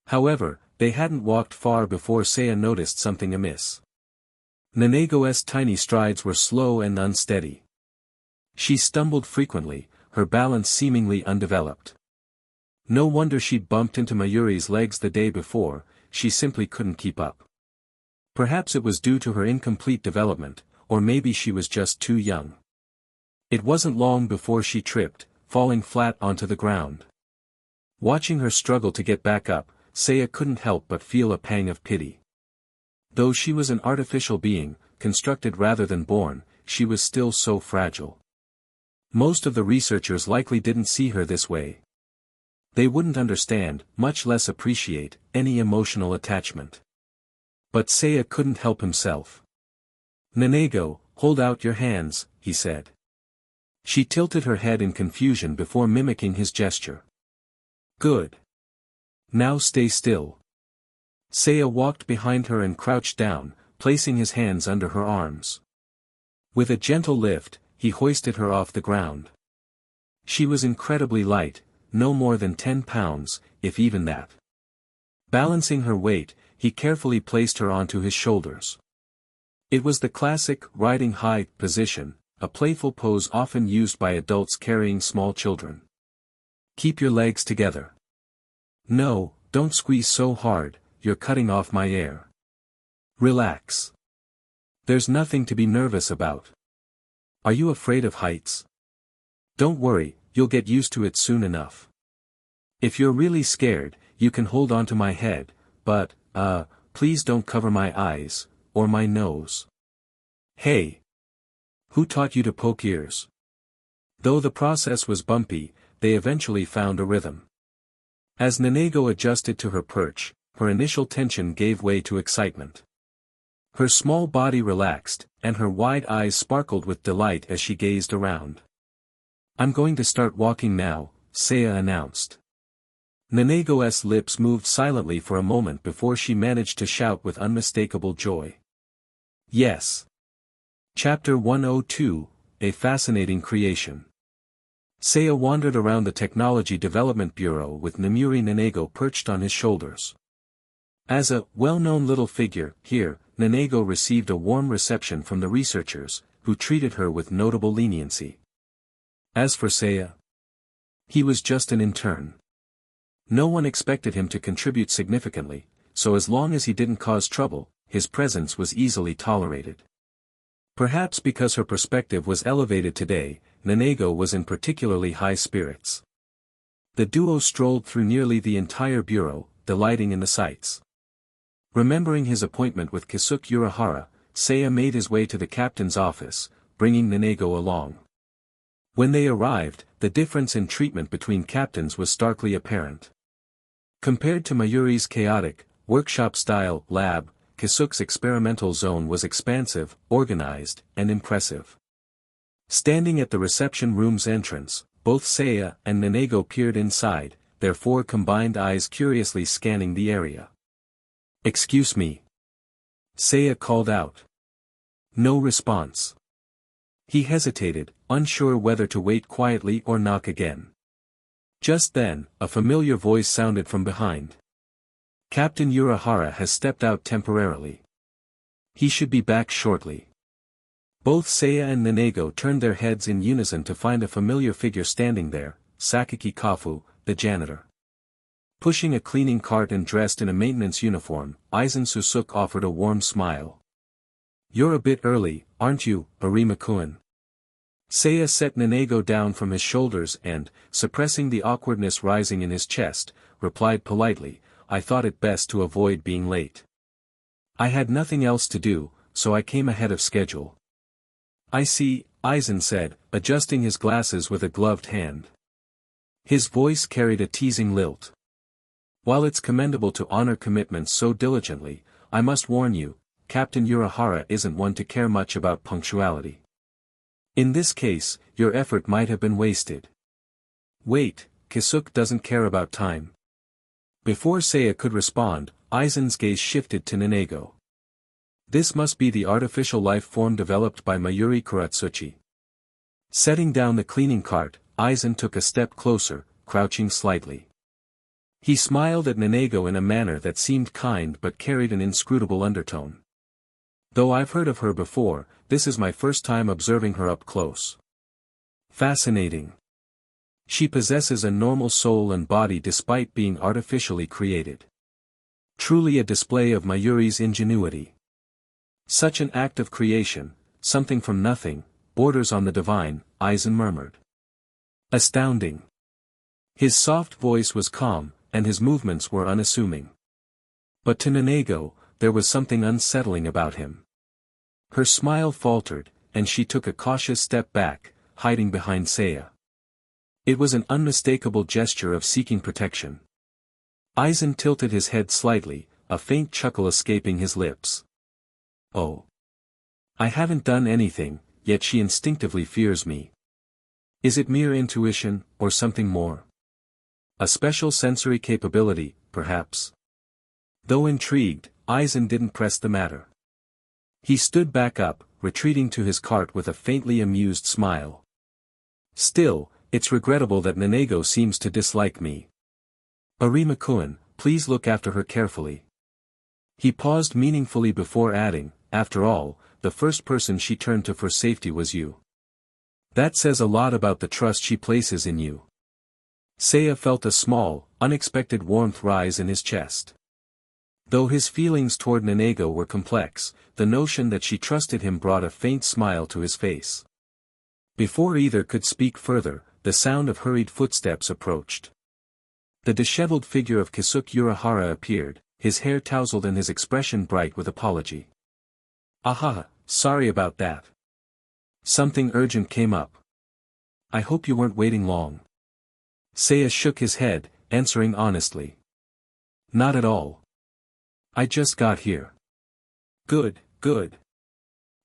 However, they hadn't walked far before Seiya noticed something amiss. Nanego's tiny strides were slow and unsteady. She stumbled frequently, her balance seemingly undeveloped. No wonder she'd bumped into Mayuri's legs the day before, she simply couldn't keep up. Perhaps it was due to her incomplete development, or maybe she was just too young. It wasn't long before she tripped, falling flat onto the ground. Watching her struggle to get back up, Seiya couldn't help but feel a pang of pity. Though she was an artificial being, constructed rather than born, she was still so fragile. Most of the researchers likely didn't see her this way. They wouldn't understand, much less appreciate, any emotional attachment. But Seiya couldn't help himself. "Nanego, hold out your hands," he said. She tilted her head in confusion before mimicking his gesture. "Good. Now stay still." Seiya walked behind her and crouched down, placing his hands under her arms. With a gentle lift, he hoisted her off the ground. She was incredibly light, no more than 10 pounds, if even that. Balancing her weight, he carefully placed her onto his shoulders. It was the classic riding high position, a playful pose often used by adults carrying small children. "Keep your legs together. No, don't squeeze so hard, you're cutting off my air. Relax. There's nothing to be nervous about. Are you afraid of heights? Don't worry, you'll get used to it soon enough. If you're really scared, you can hold onto my head, but, please don't cover my eyes, or my nose. Hey! Who taught you to poke ears? Though the process was bumpy, they eventually found a rhythm. As Nanego adjusted to her perch, her initial tension gave way to excitement. Her small body relaxed, and her wide eyes sparkled with delight as she gazed around. I'm going to start walking now, Seiya announced. Nanego's lips moved silently for a moment before she managed to shout with unmistakable joy. Yes. Chapter 102, A Fascinating Creation. Seiya wandered around the Technology Development Bureau with Namuri Nanego perched on his shoulders. As a well-known little figure, here, Nanego received a warm reception from the researchers, who treated her with notable leniency. As for Seiya, he was just an intern. No one expected him to contribute significantly, so as long as he didn't cause trouble, his presence was easily tolerated. Perhaps because her perspective was elevated today, Nanego was in particularly high spirits. The duo strolled through nearly the entire bureau, delighting in the sights. Remembering his appointment with Kisuke Urahara, Seiya made his way to the captain's office, bringing Nanego along. When they arrived, the difference in treatment between captains was starkly apparent. Compared to Mayuri's chaotic, workshop-style lab, Kisuke's experimental zone was expansive, organized, and impressive. Standing at the reception room's entrance, both Seiya and Nanego peered inside, their four combined eyes curiously scanning the area. Excuse me. Seiya called out. No response. He hesitated, unsure whether to wait quietly or knock again. Just then, a familiar voice sounded from behind. Captain Urahara has stepped out temporarily. He should be back shortly. Both Seiya and Nanego turned their heads in unison to find a familiar figure standing there, Sakaki Kafu, the janitor. Pushing a cleaning cart and dressed in a maintenance uniform, Aizen Susuke offered a warm smile. You're a bit early, aren't you, Arima-kun? Seiya set Nanego down from his shoulders and, suppressing the awkwardness rising in his chest, replied politely, I thought it best to avoid being late. I had nothing else to do, so I came ahead of schedule. I see, Aizen said, adjusting his glasses with a gloved hand. His voice carried a teasing lilt. While it's commendable to honor commitments so diligently, I must warn you, Captain Urahara isn't one to care much about punctuality. In this case, your effort might have been wasted. Wait, Kisuke doesn't care about time. Before Seiya could respond, Aizen's gaze shifted to Nanego. This must be the artificial life form developed by Mayuri Kuratsuchi. Setting down the cleaning cart, Aizen took a step closer, crouching slightly. He smiled at Nanego in a manner that seemed kind but carried an inscrutable undertone. Though I've heard of her before, this is my first time observing her up close. Fascinating. She possesses a normal soul and body despite being artificially created. Truly a display of Mayuri's ingenuity. Such an act of creation, something from nothing, borders on the divine, Aizen murmured. Astounding. His soft voice was calm, and his movements were unassuming. But to Nanego, there was something unsettling about him. Her smile faltered, and she took a cautious step back, hiding behind Seiya. It was an unmistakable gesture of seeking protection. Aizen tilted his head slightly, a faint chuckle escaping his lips. Oh. I haven't done anything, yet she instinctively fears me. Is it mere intuition, or something more? A special sensory capability, perhaps? Though intrigued, Aizen didn't press the matter. He stood back up, retreating to his cart with a faintly amused smile. Still, it's regrettable that Nanego seems to dislike me. Arima-kun, please look after her carefully. He paused meaningfully before adding, after all, the first person she turned to for safety was you. That says a lot about the trust she places in you. Seiya felt a small, unexpected warmth rise in his chest. Though his feelings toward Nanego were complex, the notion that she trusted him brought a faint smile to his face. Before either could speak further, the sound of hurried footsteps approached. The disheveled figure of Kisuke Urahara appeared, his hair tousled and his expression bright with apology. "Aha, sorry about that. Something urgent came up. I hope you weren't waiting long." Seiya shook his head, answering honestly. "Not at all. I just got here." "Good, good."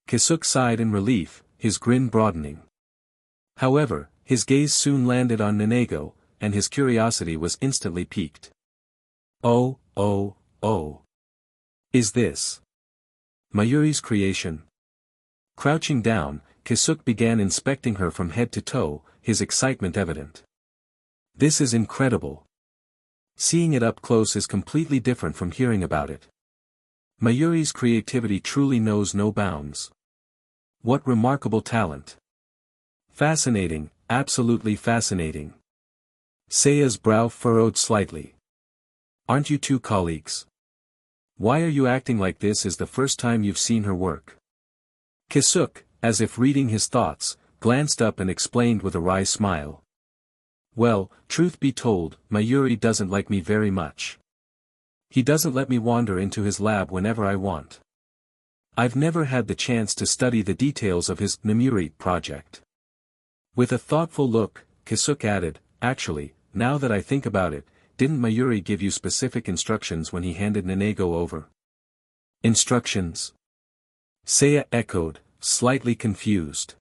Kisuke sighed in relief, his grin broadening. However, his gaze soon landed on Nanego, and his curiosity was instantly piqued. Oh. Is this Mayuri's creation?" Crouching down, Kisuke began inspecting her from head to toe, his excitement evident. "This is incredible. Seeing it up close is completely different from hearing about it. Mayuri's creativity truly knows no bounds. What remarkable talent. Fascinating, absolutely fascinating." Seiya's brow furrowed slightly. "Aren't you two colleagues? Why are you acting like this is the first time you've seen her work?" Kisuke, as if reading his thoughts, glanced up and explained with a wry smile. "Well, truth be told, Mayuri doesn't like me very much. He doesn't let me wander into his lab whenever I want. I've never had the chance to study the details of his Namuri project." With a thoughtful look, Kisuke added, "Actually, now that I think about it, didn't Mayuri give you specific instructions when he handed Nanego over?" "Instructions?" Seiya echoed, slightly confused.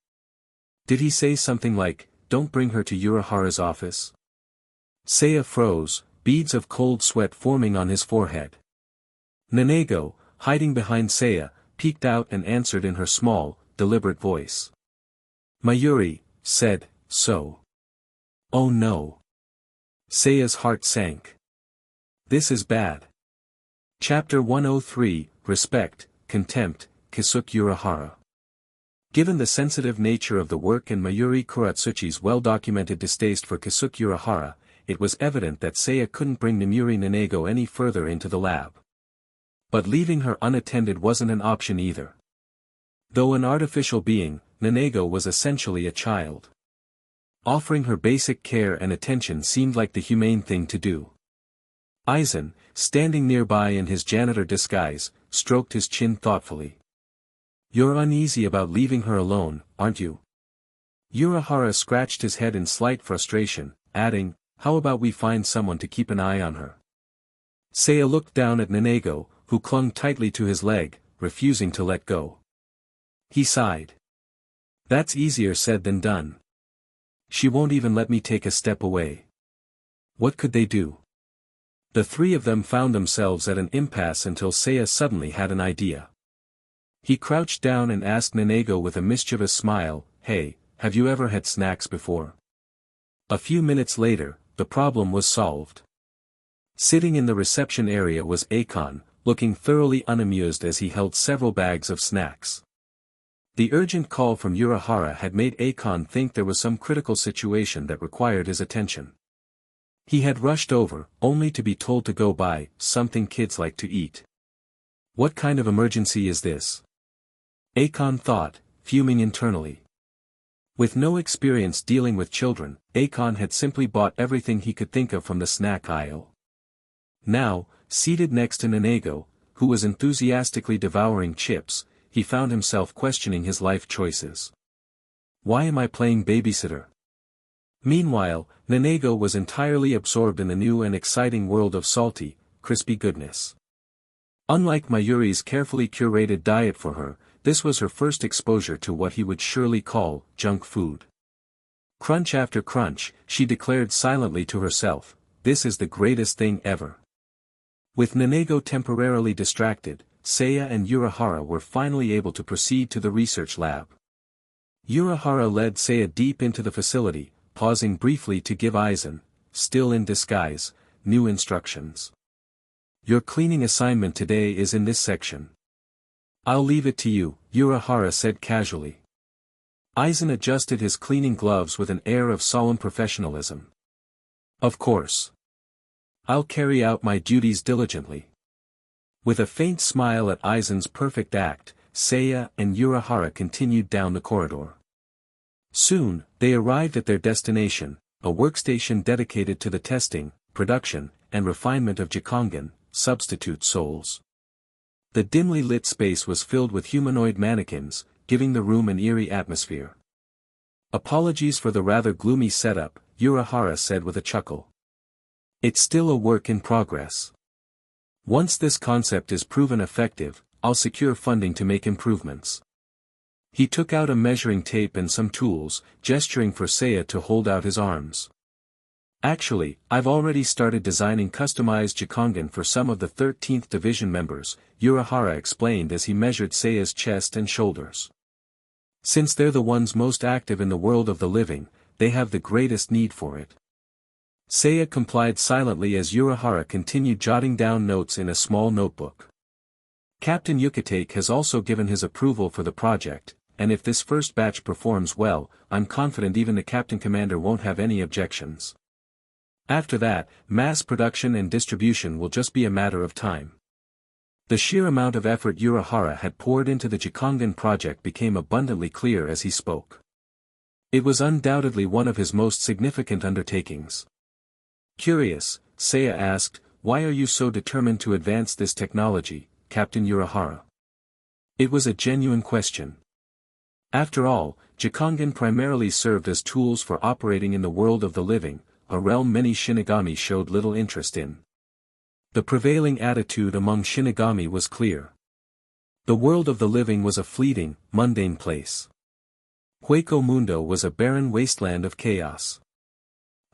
"Did he say something like, 'Don't bring her to Urahara's office'?" Seiya froze, beads of cold sweat forming on his forehead. Nanego, hiding behind Seiya, peeked out and answered in her small, deliberate voice. "Mayuri said so." "Oh no." Seiya's heart sank. This is bad. Chapter 103, Respect, Contempt, Kisuke Urahara. Given the sensitive nature of the work and Mayuri Kuratsuchi's well-documented distaste for Kisuke Urahara, it was evident that Seiya couldn't bring Namuri Nanego any further into the lab. But leaving her unattended wasn't an option either. Though an artificial being, Nanego was essentially a child. Offering her basic care and attention seemed like the humane thing to do. Aizen, standing nearby in his janitor disguise, stroked his chin thoughtfully. "You're uneasy about leaving her alone, aren't you?" Urahara scratched his head in slight frustration, adding, "How about we find someone to keep an eye on her?" Seiya looked down at Nanego, who clung tightly to his leg, refusing to let go. He sighed. "That's easier said than done. She won't even let me take a step away." What could they do? The three of them found themselves at an impasse until Seiya suddenly had an idea. He crouched down and asked Nanego with a mischievous smile, "Hey, have you ever had snacks before?" A few minutes later, the problem was solved. Sitting in the reception area was Akon, looking thoroughly unamused as he held several bags of snacks. The urgent call from Urahara had made Akon think there was some critical situation that required his attention. He had rushed over, only to be told to go buy something kids like to eat. What kind of emergency is this? Akon thought, fuming internally. With no experience dealing with children, Akon had simply bought everything he could think of from the snack aisle. Now, seated next to Nanego, who was enthusiastically devouring chips, he found himself questioning his life choices. Why am I playing babysitter? Meanwhile, Nanego was entirely absorbed in the new and exciting world of salty, crispy goodness. Unlike Mayuri's carefully curated diet for her, this was her first exposure to what he would surely call junk food. Crunch after crunch, she declared silently to herself, "This is the greatest thing ever." With Nanego temporarily distracted, Seiya and Urahara were finally able to proceed to the research lab. Urahara led Seiya deep into the facility, pausing briefly to give Aizen, still in disguise, new instructions. "Your cleaning assignment today is in this section. I'll leave it to you," Urahara said casually. Aizen adjusted his cleaning gloves with an air of solemn professionalism. Of course. I'll carry out my duties diligently. With a faint smile at Aizen's perfect act, Seiya and Urahara continued down the corridor. Soon, they arrived at their destination, a workstation dedicated to the testing, production, and refinement of Jikongan, substitute souls. The dimly lit space was filled with humanoid mannequins, giving the room an eerie atmosphere. Apologies for the rather gloomy setup, Urahara said with a chuckle. It's still a work in progress. Once this concept is proven effective, I'll secure funding to make improvements. He took out a measuring tape and some tools, gesturing for Seiya to hold out his arms. Actually, I've already started designing customized Jikongan for some of the 13th Division members, Urahara explained as he measured Seiya's chest and shoulders. Since they're the ones most active in the world of the living, they have the greatest need for it. Seiya complied silently as Urahara continued jotting down notes in a small notebook. Captain Yukitake has also given his approval for the project, and if this first batch performs well, I'm confident even the Captain Commander won't have any objections. After that, mass production and distribution will just be a matter of time. The sheer amount of effort Urahara had poured into the Jikongan project became abundantly clear as he spoke. It was undoubtedly one of his most significant undertakings. Curious, Seiya asked, why are you so determined to advance this technology, Captain Urahara? It was a genuine question. After all, Jikongan primarily served as tools for operating in the world of the living, a realm many Shinigami showed little interest in. The prevailing attitude among Shinigami was clear. The world of the living was a fleeting, mundane place. Hueco Mundo was a barren wasteland of chaos.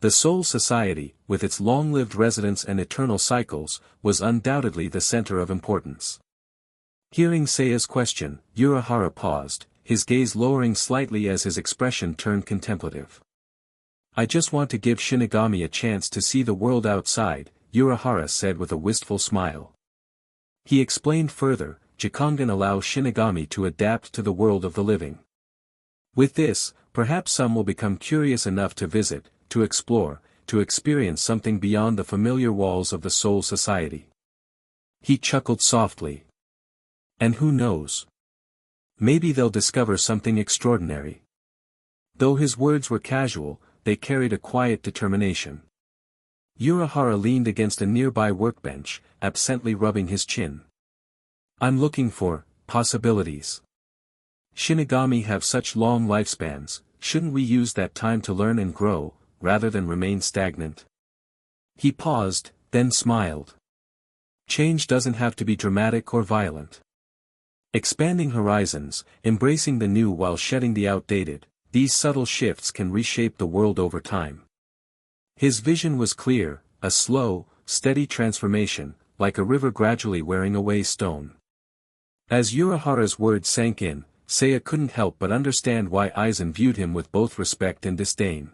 The Soul Society, with its long-lived residents and eternal cycles, was undoubtedly the center of importance. Hearing Seiya's question, Urahara paused, his gaze lowering slightly as his expression turned contemplative. I just want to give Shinigami a chance to see the world outside, Urahara said with a wistful smile. He explained further, Jikongan allow Shinigami to adapt to the world of the living. With this, perhaps some will become curious enough to visit, to explore, to experience something beyond the familiar walls of the Soul Society. He chuckled softly. And who knows? Maybe they'll discover something extraordinary. Though his words were casual, they carried a quiet determination. Urahara leaned against a nearby workbench, absently rubbing his chin. I'm looking for possibilities. Shinigami have such long lifespans, shouldn't we use that time to learn and grow, rather than remain stagnant? He paused, then smiled. Change doesn't have to be dramatic or violent. Expanding horizons, embracing the new while shedding the outdated, these subtle shifts can reshape the world over time. His vision was clear, a slow, steady transformation, like a river gradually wearing away stone. As Urahara's words sank in, Seiya couldn't help but understand why Aizen viewed him with both respect and disdain.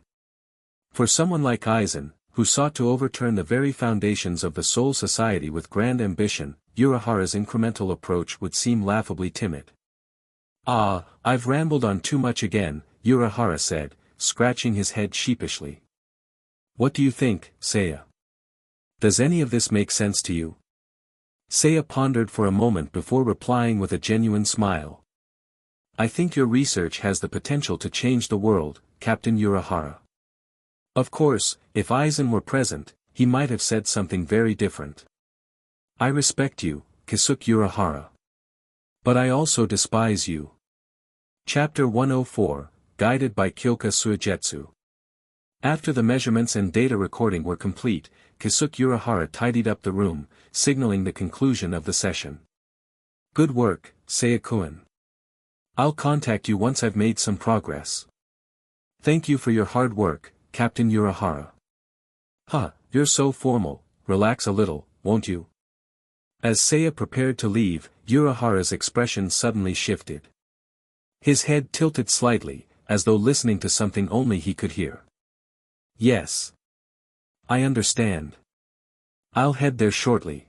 For someone like Aizen, who sought to overturn the very foundations of the Soul Society with grand ambition, Urahara's incremental approach would seem laughably timid. Ah, I've rambled on too much again, Urahara said, scratching his head sheepishly. What do you think, Seiya? Does any of this make sense to you? Seiya pondered for a moment before replying with a genuine smile. I think your research has the potential to change the world, Captain Urahara. Of course, if Aizen were present, he might have said something very different. I respect you, Keisuke Urahara. But I also despise you. Chapter 104, Guided by Kyoka Suigetsu. After the measurements and data recording were complete, Keisuke Urahara tidied up the room, signaling the conclusion of the session. Good work, Seiya-kun. I'll contact you once I've made some progress. Thank you for your hard work, Captain Urahara. You're so formal, relax a little, won't you? As Seiya prepared to leave, Urahara's expression suddenly shifted. His head tilted slightly, as though listening to something only he could hear. Yes. I understand. I'll head there shortly.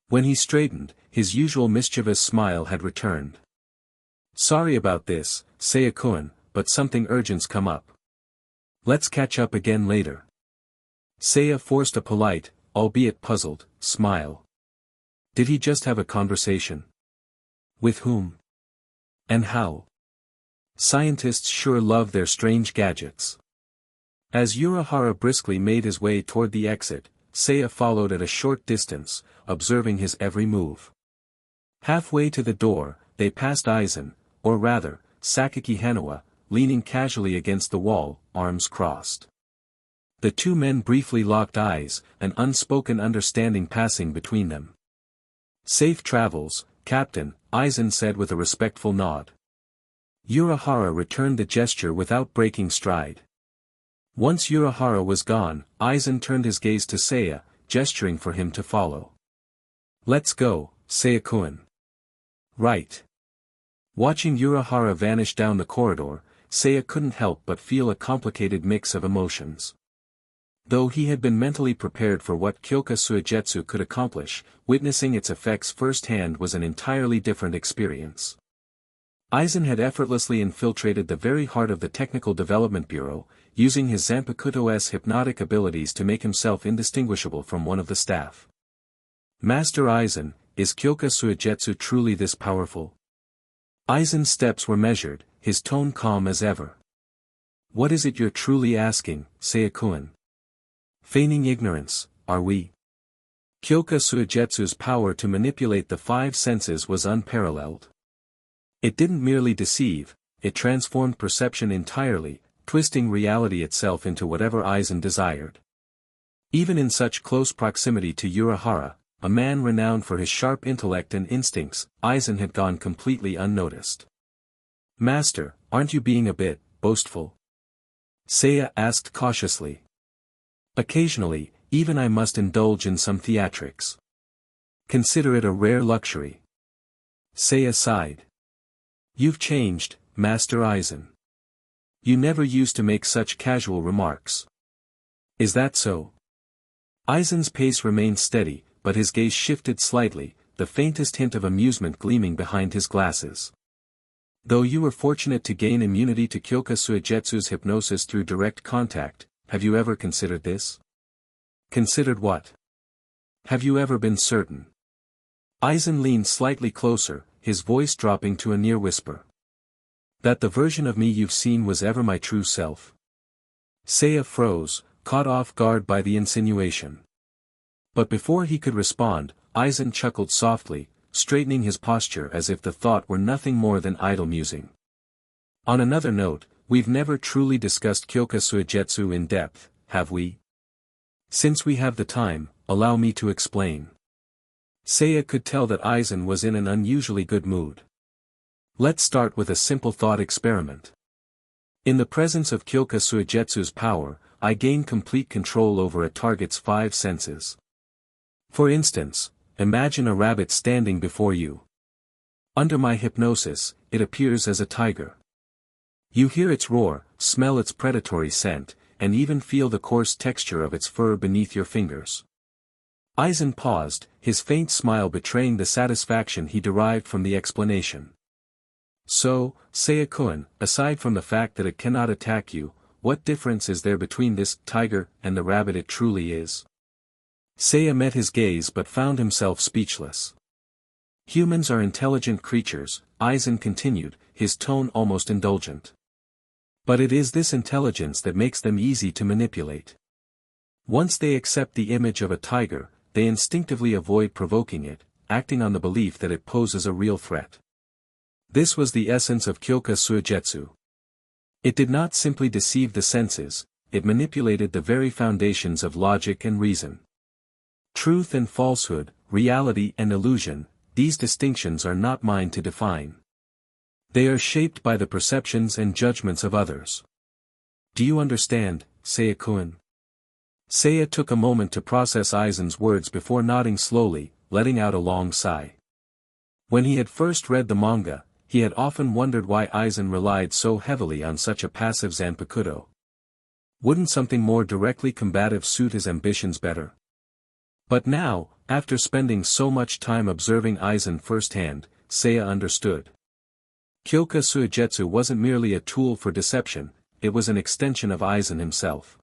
When he straightened, his usual mischievous smile had returned. Sorry about this, Seiya-kun, but something urgent's come up. Let's catch up again later. Seiya forced a polite, albeit puzzled, smile. Did he just have a conversation? With whom? And how? Scientists sure love their strange gadgets. As Urahara briskly made his way toward the exit, Seiya followed at a short distance, observing his every move. Halfway to the door, they passed Aizen, or rather, Sakaki Hanawa, leaning casually against the wall, arms crossed. The two men briefly locked eyes, an unspoken understanding passing between them. "Safe travels, Captain," Aizen said with a respectful nod. Urahara returned the gesture without breaking stride. Once Urahara was gone, Aizen turned his gaze to Seiya, gesturing for him to follow. "Let's go, Seiya-kun." "Right." Watching Urahara vanish down the corridor, Seiya couldn't help but feel a complicated mix of emotions. Though he had been mentally prepared for what Kyoka Suigetsu could accomplish, witnessing its effects firsthand was an entirely different experience. Aizen had effortlessly infiltrated the very heart of the Technical Development Bureau, using his Zanpakuto's hypnotic abilities to make himself indistinguishable from one of the staff. "Master Aizen, is Kyoka Suigetsu truly this powerful?" Aizen's steps were measured, his tone calm as ever. "What is it you're truly asking, Seiya-kun? Feigning ignorance, are we?" Kyoka Suigetsu's power to manipulate the five senses was unparalleled. It didn't merely deceive, it transformed perception entirely, twisting reality itself into whatever Aizen desired. Even in such close proximity to Urahara, a man renowned for his sharp intellect and instincts, Aizen had gone completely unnoticed. "Master, aren't you being a bit boastful?" Seiya asked cautiously. "Occasionally, even I must indulge in some theatrics. Consider it a rare luxury." Seiya sighed. "You've changed, Master Aizen. You never used to make such casual remarks." "Is that so?" Aizen's pace remained steady, but his gaze shifted slightly, the faintest hint of amusement gleaming behind his glasses. "Though you were fortunate to gain immunity to Kyoka Suigetsu's hypnosis through direct contact, have you ever considered this?" "Considered what?" "Have you ever been certain?" Aizen leaned slightly closer, his voice dropping to a near whisper. "That the version of me you've seen was ever my true self?" Seiya froze, caught off guard by the insinuation. But before he could respond, Aizen chuckled softly, straightening his posture as if the thought were nothing more than idle musing. "On another note, we've never truly discussed Kyoka Suigetsu in depth, have we? Since we have the time, allow me to explain." Seiya could tell that Aizen was in an unusually good mood. "Let's start with a simple thought experiment. In the presence of Kyoka Suigetsu's power, I gain complete control over a target's five senses. For instance, imagine a rabbit standing before you. Under my hypnosis, it appears as a tiger. You hear its roar, smell its predatory scent, and even feel the coarse texture of its fur beneath your fingers." Aizen paused, his faint smile betraying the satisfaction he derived from the explanation. "So, Seiya-kun, aside from the fact that it cannot attack you, what difference is there between this tiger and the rabbit it truly is?" Seiya met his gaze but found himself speechless. "Humans are intelligent creatures," Aizen continued, his tone almost indulgent. "But it is this intelligence that makes them easy to manipulate. Once they accept the image of a tiger, they instinctively avoid provoking it, acting on the belief that it poses a real threat. This was the essence of Kyoka Suigetsu. It did not simply deceive the senses, it manipulated the very foundations of logic and reason. Truth and falsehood, reality and illusion, these distinctions are not mine to define. They are shaped by the perceptions and judgments of others. Do you understand, Seiya-kun?" Seiya took a moment to process Aizen's words before nodding slowly, letting out a long sigh. When he had first read the manga, he had often wondered why Aizen relied so heavily on such a passive Zanpakuto. Wouldn't something more directly combative suit his ambitions better? But now, after spending so much time observing Aizen firsthand, Seiya understood. Kyoka Suigetsu wasn't merely a tool for deception, it was an extension of Aizen himself.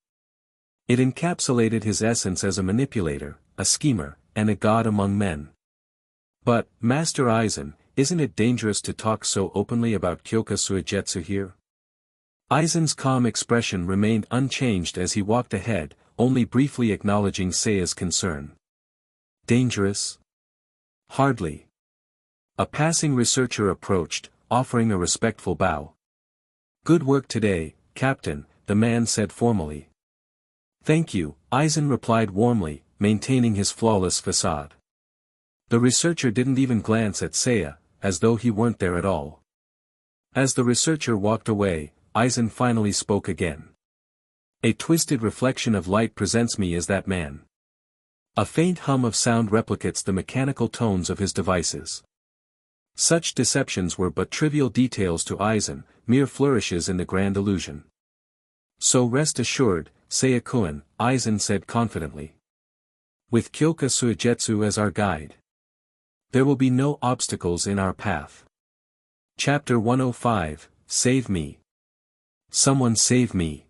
It encapsulated his essence as a manipulator, a schemer, and a god among men. But, Master Aizen, isn't it dangerous to talk so openly about Kyoka Suigetsu here? Aizen's calm expression remained unchanged as he walked ahead, only briefly acknowledging Seiya's concern. Dangerous? Hardly. A passing researcher approached, offering a respectful bow. Good work today, Captain, the man said formally. Thank you, Aizen replied warmly, maintaining his flawless facade. The researcher didn't even glance at Seiya, as though he weren't there at all. As the researcher walked away, Aizen finally spoke again. A twisted reflection of light presents me as that man. A faint hum of sound replicates the mechanical tones of his devices. Such deceptions were but trivial details to Aizen, mere flourishes in the grand illusion. So rest assured, Seiya-kun, Aizen said confidently. With Kyoka Suigetsu as our guide, there will be no obstacles in our path. Chapter 105, Save Me. Someone save me.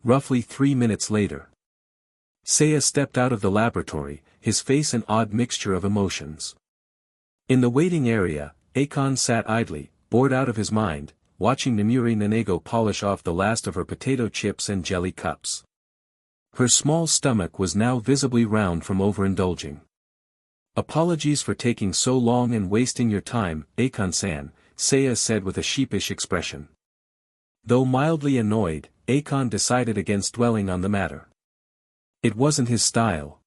Roughly 3 minutes later. Seiya stepped out of the laboratory, his face an odd mixture of emotions. In the waiting area, Akon sat idly, bored out of his mind, watching Namuri Nanego polish off the last of her potato chips and jelly cups. Her small stomach was now visibly round from overindulging. Apologies for taking so long and wasting your time, Akon-san, Seiya said with a sheepish expression. Though mildly annoyed, Akon decided against dwelling on the matter. It wasn't his style.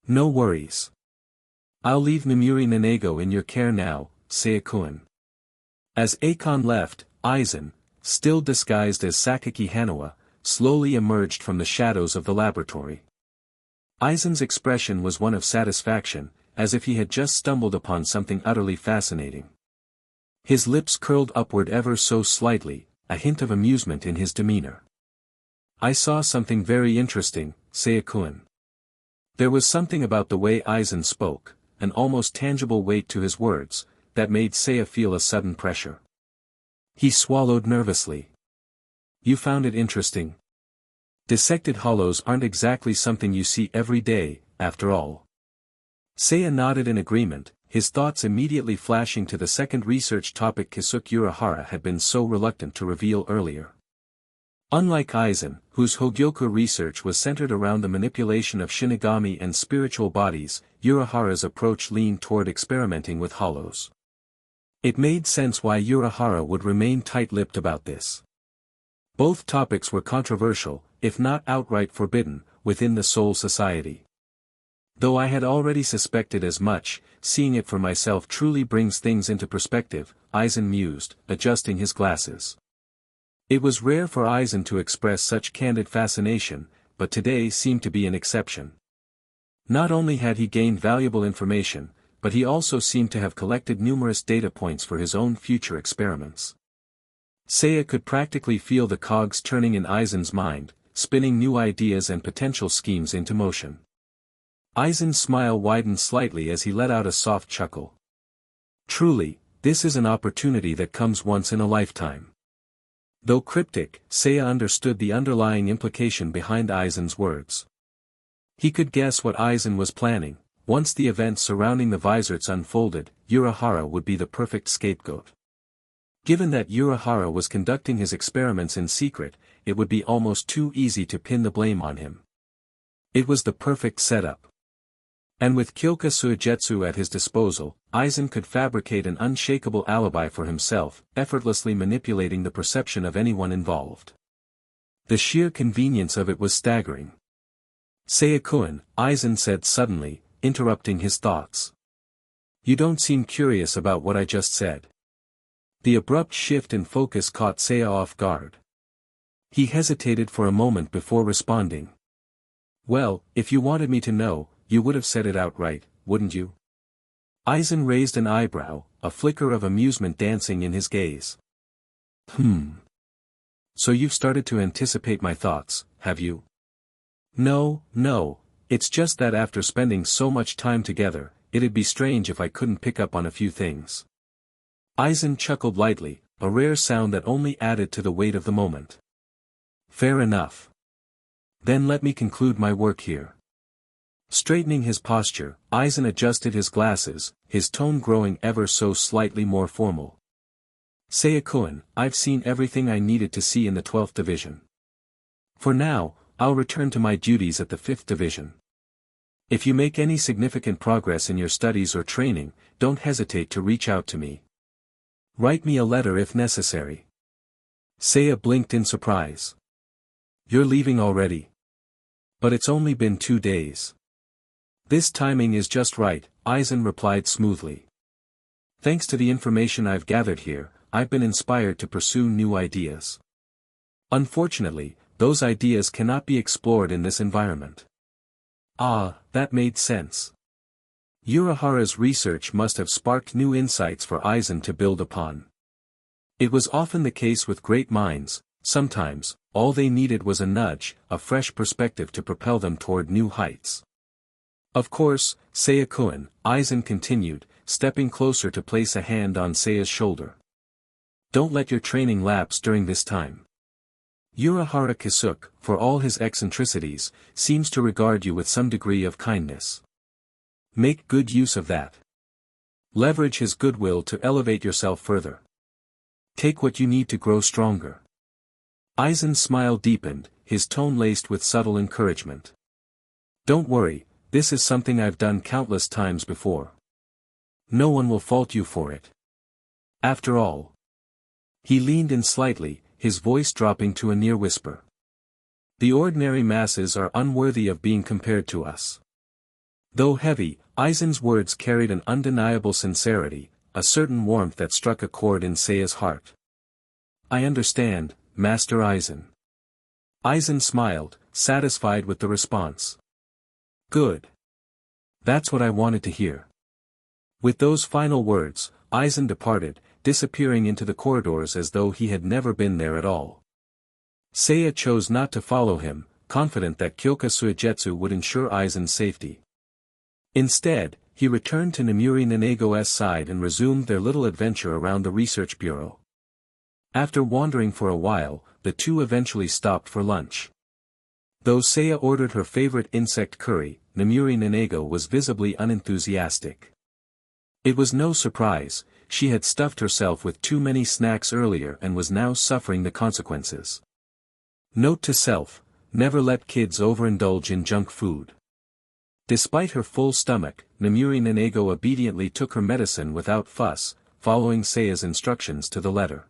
No worries. I'll leave Namuri Nanego in your care now, Seiya-kun. As Akon left, Aizen, still disguised as Sakaki Hanawa, slowly emerged from the shadows of the laboratory. Aizen's expression was one of satisfaction, as if he had just stumbled upon something utterly fascinating. His lips curled upward ever so slightly, a hint of amusement in his demeanor. I saw something very interesting, Seiya-kun. There was something about the way Aizen spoke, an almost tangible weight to his words, that made Seiya feel a sudden pressure. He swallowed nervously. You found it interesting? Dissected hollows aren't exactly something you see every day, after all. Seiya nodded in agreement, his thoughts immediately flashing to the second research topic Kisuke Urahara had been so reluctant to reveal earlier. Unlike Aizen, whose Hogyoku research was centered around the manipulation of Shinigami and spiritual bodies, Urahara's approach leaned toward experimenting with hollows. It made sense why Urahara would remain tight-lipped about this. Both topics were controversial, if not outright forbidden, within the Soul Society. Though I had already suspected as much, seeing it for myself truly brings things into perspective, Aizen mused, adjusting his glasses. It was rare for Aizen to express such candid fascination, but today seemed to be an exception. Not only had he gained valuable information, but he also seemed to have collected numerous data points for his own future experiments. Seiya could practically feel the cogs turning in Aizen's mind, spinning new ideas and potential schemes into motion. Aizen's smile widened slightly as he let out a soft chuckle. Truly, this is an opportunity that comes once in a lifetime. Though cryptic, Seiya understood the underlying implication behind Aizen's words. He could guess what Aizen was planning. Once the events surrounding the Vizarts unfolded, Urahara would be the perfect scapegoat. Given that Urahara was conducting his experiments in secret, it would be almost too easy to pin the blame on him. It was the perfect setup. And with Kyoka Suigetsu at his disposal, Aizen could fabricate an unshakable alibi for himself, effortlessly manipulating the perception of anyone involved. The sheer convenience of it was staggering. Seiya-kun, Aizen said suddenly, interrupting his thoughts. You don't seem curious about what I just said. The abrupt shift in focus caught Seiya off guard. He hesitated for a moment before responding. Well, if you wanted me to know, you would have said it outright, wouldn't you? Aizen raised an eyebrow, a flicker of amusement dancing in his gaze. So you've started to anticipate my thoughts, have you? No, it's just that after spending so much time together, it'd be strange if I couldn't pick up on a few things. Aizen chuckled lightly, a rare sound that only added to the weight of the moment. Fair enough. Then let me conclude my work here. Straightening his posture, Aizen adjusted his glasses, his tone growing ever so slightly more formal. Seiya-kun, I've seen everything I needed to see in the 12th division. For now, I'll return to my duties at the 5th division. If you make any significant progress in your studies or training, don't hesitate to reach out to me. Write me a letter if necessary. Seiya blinked in surprise. You're leaving already? But it's only been 2 days. This timing is just right, Aizen replied smoothly. Thanks to the information I've gathered here, I've been inspired to pursue new ideas. Unfortunately, those ideas cannot be explored in this environment. Ah, that made sense. Urahara's research must have sparked new insights for Aizen to build upon. It was often the case with great minds, sometimes, all they needed was a nudge, a fresh perspective to propel them toward new heights. Of course, Seiya-kun, Aizen continued, stepping closer to place a hand on Seiya's shoulder. Don't let your training lapse during this time. Urahara Kisuke, for all his eccentricities, seems to regard you with some degree of kindness. Make good use of that. Leverage his goodwill to elevate yourself further. Take what you need to grow stronger. Aizen's smile deepened, his tone laced with subtle encouragement. Don't worry, this is something I've done countless times before. No one will fault you for it. After all. He leaned in slightly, his voice dropping to a near whisper. The ordinary masses are unworthy of being compared to us. Though heavy, Aizen's words carried an undeniable sincerity, a certain warmth that struck a chord in Seiya's heart. I understand, Master Aizen. Aizen smiled, satisfied with the response. Good. That's what I wanted to hear. With those final words, Aizen departed, disappearing into the corridors as though he had never been there at all. Seiya chose not to follow him, confident that Kyoka Suigetsu would ensure Aizen's safety. Instead, he returned to Namuri Nenego's side and resumed their little adventure around the research bureau. After wandering for a while, the two eventually stopped for lunch. Though Seiya ordered her favorite insect curry, Namuri Nenego was visibly unenthusiastic. It was no surprise, she had stuffed herself with too many snacks earlier and was now suffering the consequences. Note to self, never let kids overindulge in junk food. Despite her full stomach, Namuri Nenego obediently took her medicine without fuss, following Seiya's instructions to the letter.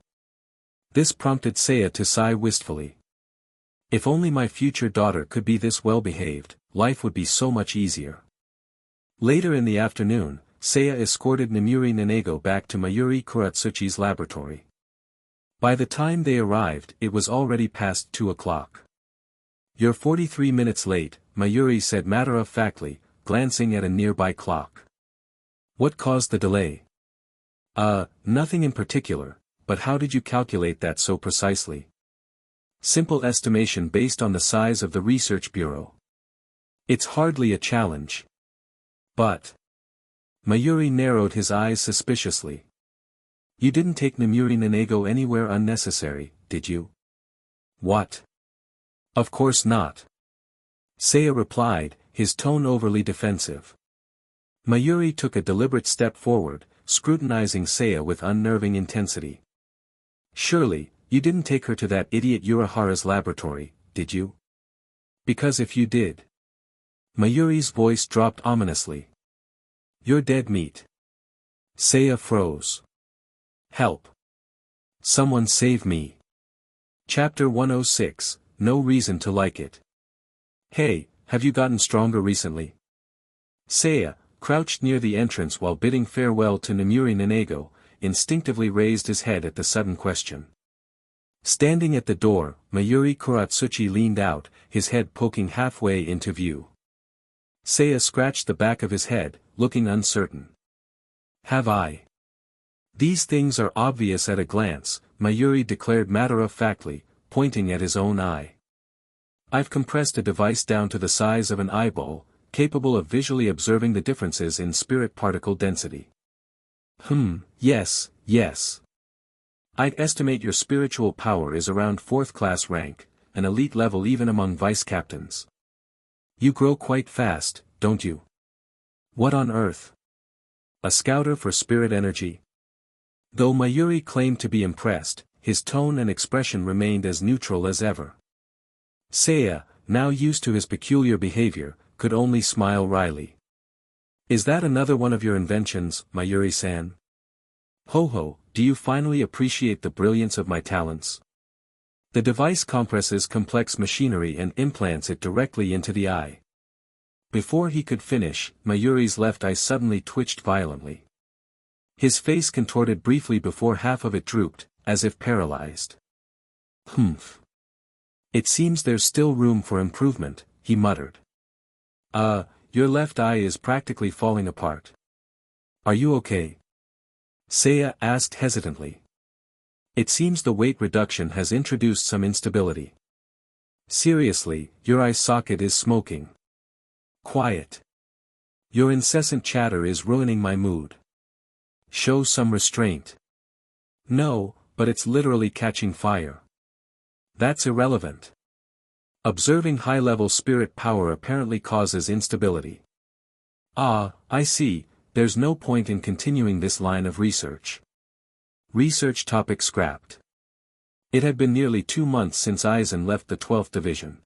This prompted Seiya to sigh wistfully. If only my future daughter could be this well-behaved, life would be so much easier. Later in the afternoon, Seiya escorted Namuri Nenego back to Mayuri Kuratsuchi's laboratory. By the time they arrived, it was already past 2 o'clock. You're 43 minutes late, Mayuri said matter-of-factly, glancing at a nearby clock. What caused the delay? Nothing in particular, but how did you calculate that so precisely? Simple estimation based on the size of the research bureau. It's hardly a challenge. But... Mayuri narrowed his eyes suspiciously. You didn't take Namuri Nenego anywhere unnecessary, did you? What? Of course not. Seiya replied, his tone overly defensive. Mayuri took a deliberate step forward, scrutinizing Seiya with unnerving intensity. Surely, you didn't take her to that idiot Urahara's laboratory, did you? Because if you did... Mayuri's voice dropped ominously. You're dead meat. Seiya froze. Help. Someone save me. Chapter 106, No Reason to Like It. Hey, have you gotten stronger recently? Seiya, crouched near the entrance while bidding farewell to Namuri Nenego, instinctively raised his head at the sudden question. Standing at the door, Mayuri Kuratsuchi leaned out, his head poking halfway into view. Seiya scratched the back of his head, looking uncertain. Have I? These things are obvious at a glance, Mayuri declared matter-of-factly, pointing at his own eye. I've compressed a device down to the size of an eyeball, capable of visually observing the differences in spirit particle density. Yes. I'd estimate your spiritual power is around 4th class rank, an elite level even among vice captains. You grow quite fast, don't you? What on earth? A scouter for spirit energy? Though Mayuri claimed to be impressed, his tone and expression remained as neutral as ever. Seiya, now used to his peculiar behavior, could only smile wryly. Is that another one of your inventions, Mayuri-san? Ho, do you finally appreciate the brilliance of my talents? The device compresses complex machinery and implants it directly into the eye. Before he could finish, Mayuri's left eye suddenly twitched violently. His face contorted briefly before half of it drooped, as if paralyzed. Humph. It seems there's still room for improvement, he muttered. Your left eye is practically falling apart. Are you okay? Seiya asked hesitantly. It seems the weight reduction has introduced some instability. Seriously, your eye socket is smoking. Quiet. Your incessant chatter is ruining my mood. Show some restraint. No, but it's literally catching fire. That's irrelevant. Observing high-level spirit power apparently causes instability. Ah, I see, there's no point in continuing this line of research. Research topic scrapped. It had been nearly 2 months since Aizen left the 12th Division.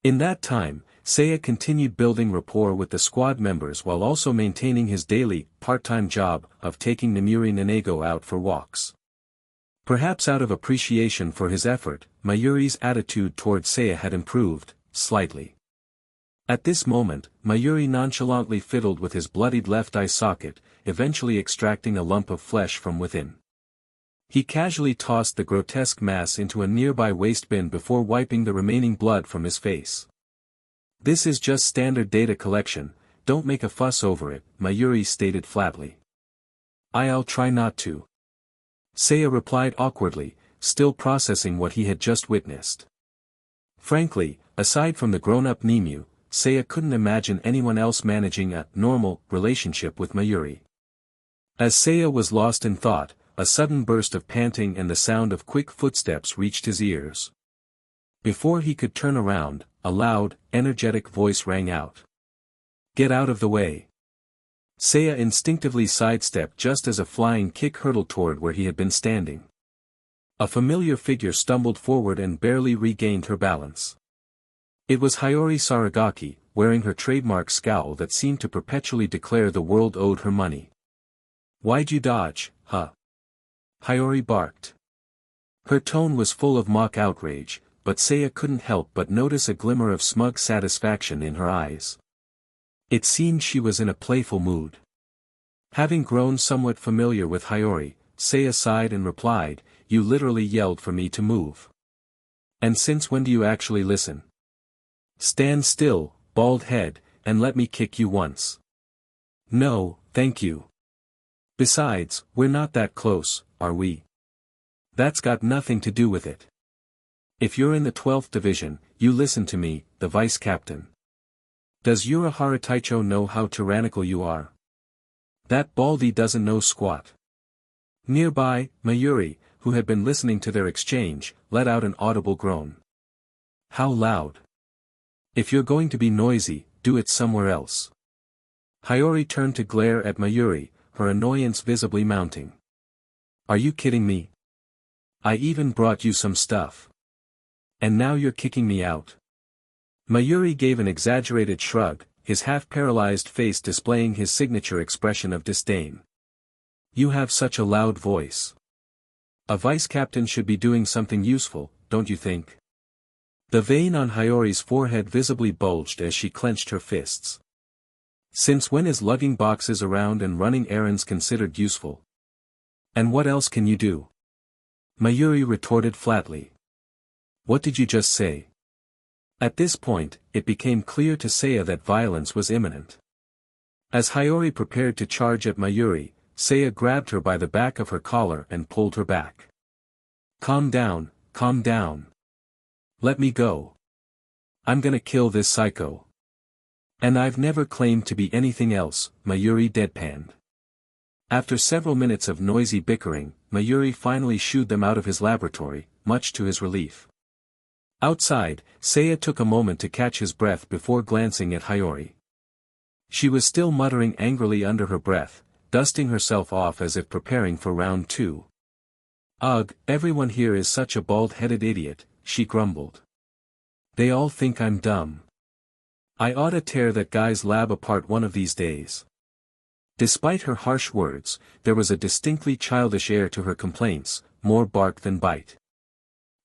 In that time, Seiya continued building rapport with the squad members while also maintaining his daily, part-time job of taking Namuri Nanego out for walks. Perhaps out of appreciation for his effort, Mayuri's attitude toward Seiya had improved, slightly. At this moment, Mayuri nonchalantly fiddled with his bloodied left eye socket, eventually extracting a lump of flesh from within. He casually tossed the grotesque mass into a nearby waste bin before wiping the remaining blood from his face. This is just standard data collection, don't make a fuss over it, Mayuri stated flatly. I'll try not to. Seiya replied awkwardly, still processing what he had just witnessed. Frankly, aside from the grown-up Nimue, Seiya couldn't imagine anyone else managing a normal relationship with Mayuri. As Seiya was lost in thought, a sudden burst of panting and the sound of quick footsteps reached his ears. Before he could turn around, a loud, energetic voice rang out. Get out of the way. Seiya instinctively sidestepped just as a flying kick hurtled toward where he had been standing. A familiar figure stumbled forward and barely regained her balance. It was Hiyori Saragaki, wearing her trademark scowl that seemed to perpetually declare the world owed her money. Why'd you dodge, huh? Hiyori barked. Her tone was full of mock outrage, but Seiya couldn't help but notice a glimmer of smug satisfaction in her eyes. It seemed she was in a playful mood. Having grown somewhat familiar with Hiyori, Seiya sighed and replied, You literally yelled for me to move. And since when do you actually listen? Stand still, bald head, and let me kick you once. No, thank you. Besides, we're not that close, are we? That's got nothing to do with it. If you're in the 12th Division, you listen to me, the vice captain. Does Urahara Taicho know how tyrannical you are? That baldy doesn't know squat. Nearby, Mayuri, who had been listening to their exchange, let out an audible groan. How loud? If you're going to be noisy, do it somewhere else. Hiyori turned to glare at Mayuri, her annoyance visibly mounting. Are you kidding me? I even brought you some stuff. And now you're kicking me out. Mayuri gave an exaggerated shrug, his half-paralyzed face displaying his signature expression of disdain. You have such a loud voice. A vice-captain should be doing something useful, don't you think? The vein on Hiyori's forehead visibly bulged as she clenched her fists. Since when is lugging boxes around and running errands considered useful? And what else can you do? Mayuri retorted flatly. What did you just say? At this point, it became clear to Seiya that violence was imminent. As Hiyori prepared to charge at Mayuri, Seiya grabbed her by the back of her collar and pulled her back. Calm down, calm down. Let me go. I'm gonna kill this psycho. And I've never claimed to be anything else, Mayuri deadpanned. After several minutes of noisy bickering, Mayuri finally shooed them out of his laboratory, much to his relief. Outside, Seiya took a moment to catch his breath before glancing at Hiyori. She was still muttering angrily under her breath, dusting herself off as if preparing for round 2. Ugh, everyone here is such a bald-headed idiot, she grumbled. They all think I'm dumb. I ought to tear that guy's lab apart one of these days. Despite her harsh words, there was a distinctly childish air to her complaints, more bark than bite.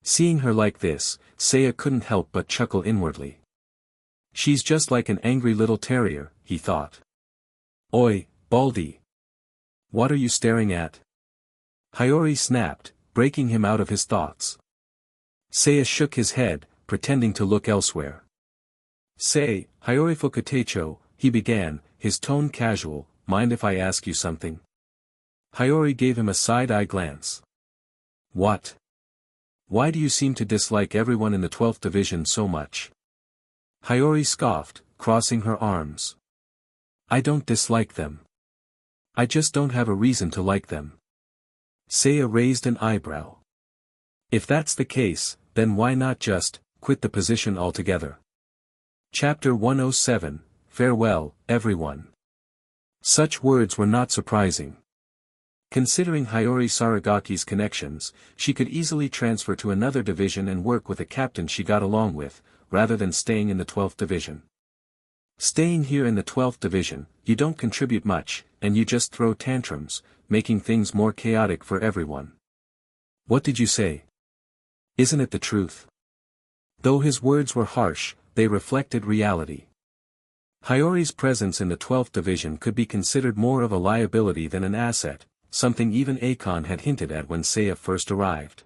Seeing her like this, Seiya couldn't help but chuckle inwardly. She's just like an angry little terrier, he thought. Oi, Baldy! What are you staring at? Hiyori snapped, breaking him out of his thoughts. Seiya shook his head, pretending to look elsewhere. Say, Hiyori Fukutecho, he began, his tone casual, mind if I ask you something? Hiyori gave him a side-eye glance. What? Why do you seem to dislike everyone in the 12th division so much? Hiyori scoffed, crossing her arms. I don't dislike them. I just don't have a reason to like them. Seiya raised an eyebrow. If that's the case, then why not just quit the position altogether? Chapter 107, Farewell, Everyone. Such words were not surprising. Considering Hiyori Saragaki's connections, she could easily transfer to another division and work with a captain she got along with, rather than staying in the 12th division. Staying here in the 12th division, you don't contribute much, and you just throw tantrums, making things more chaotic for everyone. What did you say? Isn't it the truth? Though his words were harsh, they reflected reality. Hiyori's presence in the 12th division could be considered more of a liability than an asset, something even Akon had hinted at when Seiya first arrived.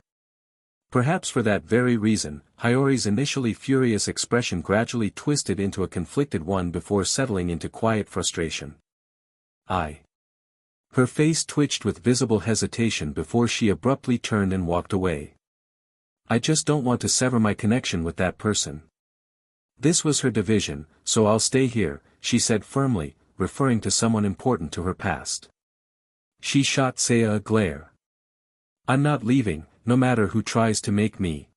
Perhaps for that very reason, Hiyori's initially furious expression gradually twisted into a conflicted one before settling into quiet frustration. Her face twitched with visible hesitation before she abruptly turned and walked away. I just don't want to sever my connection with that person. This was her division, so I'll stay here, she said firmly, referring to someone important to her past. She shot Seiya a glare. I'm not leaving, no matter who tries to make me.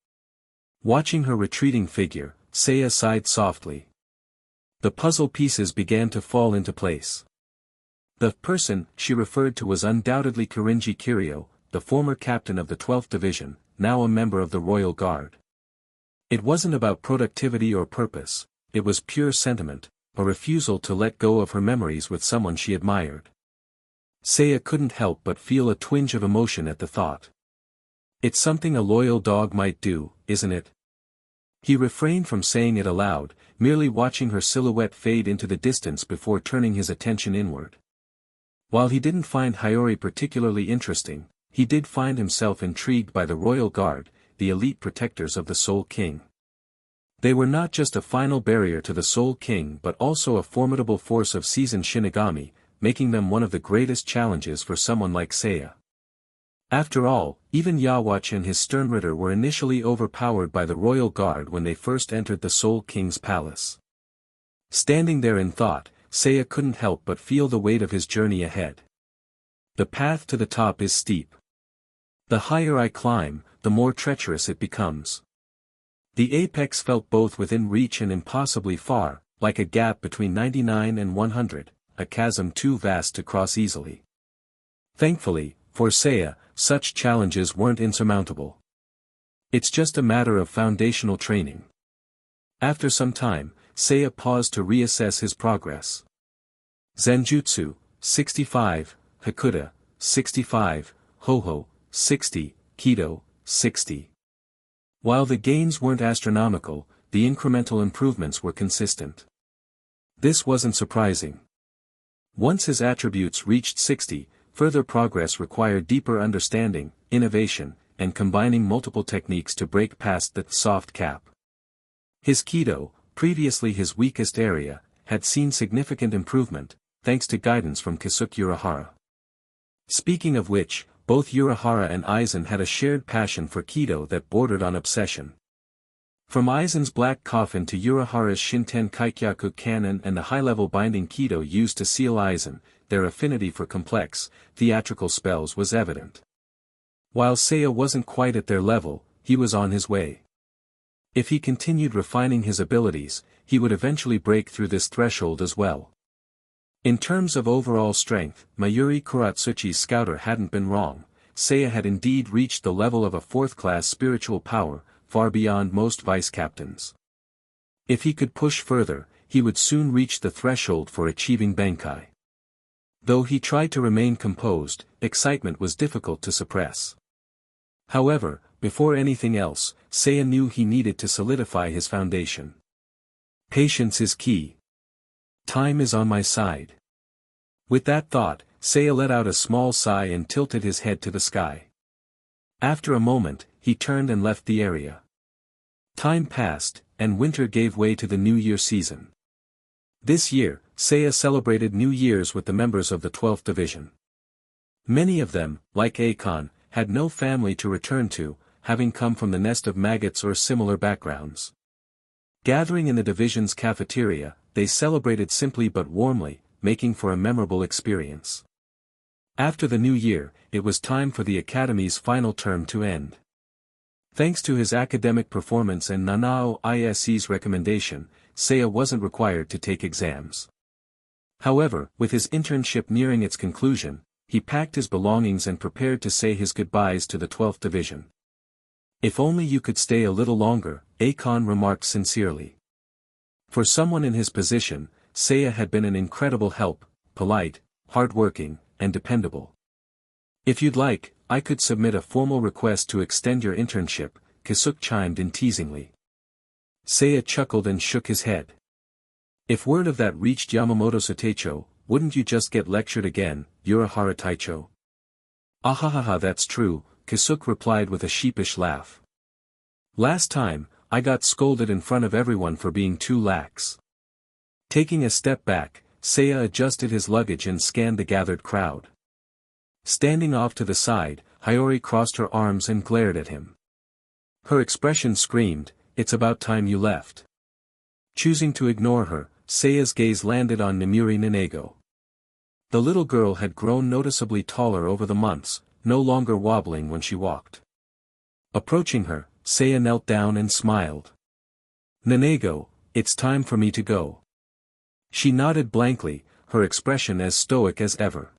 Watching her retreating figure, Seiya sighed softly. The puzzle pieces began to fall into place. The person she referred to was undoubtedly Kirinji Kiryu, the former captain of the 12th division, now a member of the Royal Guard. It wasn't about productivity or purpose, it was pure sentiment, a refusal to let go of her memories with someone she admired. Seiya couldn't help but feel a twinge of emotion at the thought. It's something a loyal dog might do, isn't it? He refrained from saying it aloud, merely watching her silhouette fade into the distance before turning his attention inward. While he didn't find Hiyori particularly interesting, he did find himself intrigued by the Royal Guard, the elite protectors of the Soul King. They were not just a final barrier to the Soul King but also a formidable force of seasoned Shinigami, making them one of the greatest challenges for someone like Seiya. After all, even Yawatch and his Sternritter were initially overpowered by the Royal Guard when they first entered the Soul King's palace. Standing there in thought, Seiya couldn't help but feel the weight of his journey ahead. The path to the top is steep. The higher I climb, the more treacherous it becomes. The apex felt both within reach and impossibly far, like a gap between 99 and 100, a chasm too vast to cross easily. Thankfully, for Seiya, such challenges weren't insurmountable. It's just a matter of foundational training. After some time, Seiya paused to reassess his progress. Zenjutsu, 65, Hakuta, 65, Hoho, 60, Kido, 60. While the gains weren't astronomical, the incremental improvements were consistent. This wasn't surprising. Once his attributes reached 60, further progress required deeper understanding, innovation, and combining multiple techniques to break past the soft cap. His Kido, previously his weakest area, had seen significant improvement, thanks to guidance from Kasuke Urahara. Speaking of which, both Urahara and Aizen had a shared passion for Kido that bordered on obsession. From Aizen's Black Coffin to Urahara's Shinten Kaikyaku Cannon and the high-level binding Kido used to seal Aizen, their affinity for complex, theatrical spells was evident. While Seiya wasn't quite at their level, he was on his way. If he continued refining his abilities, he would eventually break through this threshold as well. In terms of overall strength, Mayuri Kuratsuchi's scouter hadn't been wrong. Seiya had indeed reached the level of a fourth-class spiritual power, far beyond most vice-captains. If he could push further, he would soon reach the threshold for achieving Bankai. Though he tried to remain composed, excitement was difficult to suppress. However, before anything else, Seiya knew he needed to solidify his foundation. Patience is key. Time is on my side. With that thought, Seiya let out a small sigh and tilted his head to the sky. After a moment, he turned and left the area. Time passed, and winter gave way to the New Year season. This year, Seiya celebrated New Year's with the members of the 12th Division. Many of them, like Akon, had no family to return to, having come from the nest of maggots or similar backgrounds. Gathering in the division's cafeteria, they celebrated simply but warmly, making for a memorable experience. After the new year, it was time for the academy's final term to end. Thanks to his academic performance and Nanao Ise's recommendation, Seiya wasn't required to take exams. However, with his internship nearing its conclusion, he packed his belongings and prepared to say his goodbyes to the 12th Division. If only you could stay a little longer, Akon remarked sincerely. For someone in his position, Seiya had been an incredible help, polite, hard-working, and dependable. If you'd like, I could submit a formal request to extend your internship, Kisuke chimed in teasingly. Seiya chuckled and shook his head. If word of that reached Yamamoto Soteicho, wouldn't you just get lectured again, Urahara Taicho? Ahahaha, that's true, Kisuke replied with a sheepish laugh. Last time, I got scolded in front of everyone for being too lax. Taking a step back, Seiya adjusted his luggage and scanned the gathered crowd. Standing off to the side, Hiyori crossed her arms and glared at him. Her expression screamed, "It's about time you left." Choosing to ignore her, Seiya's gaze landed on Namuri Nanego. The little girl had grown noticeably taller over the months, no longer wobbling when she walked. Approaching her, Seiya knelt down and smiled. "Nanego, it's time for me to go." She nodded blankly, her expression as stoic as ever.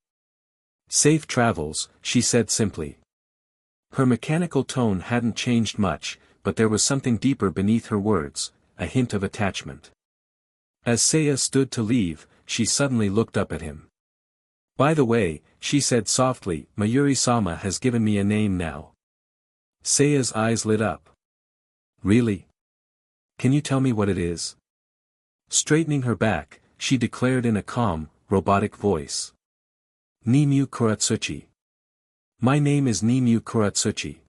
"Safe travels," she said simply. Her mechanical tone hadn't changed much, but there was something deeper beneath her words, a hint of attachment. As Seiya stood to leave, she suddenly looked up at him. "By the way," she said softly, "Mayuri-sama has given me a name now." Seiya's eyes lit up. "Really? Can you tell me what it is?" Straightening her back, she declared in a calm, robotic voice. "Nimyu Kuratsuchi. My name is Nimyu Kuratsuchi."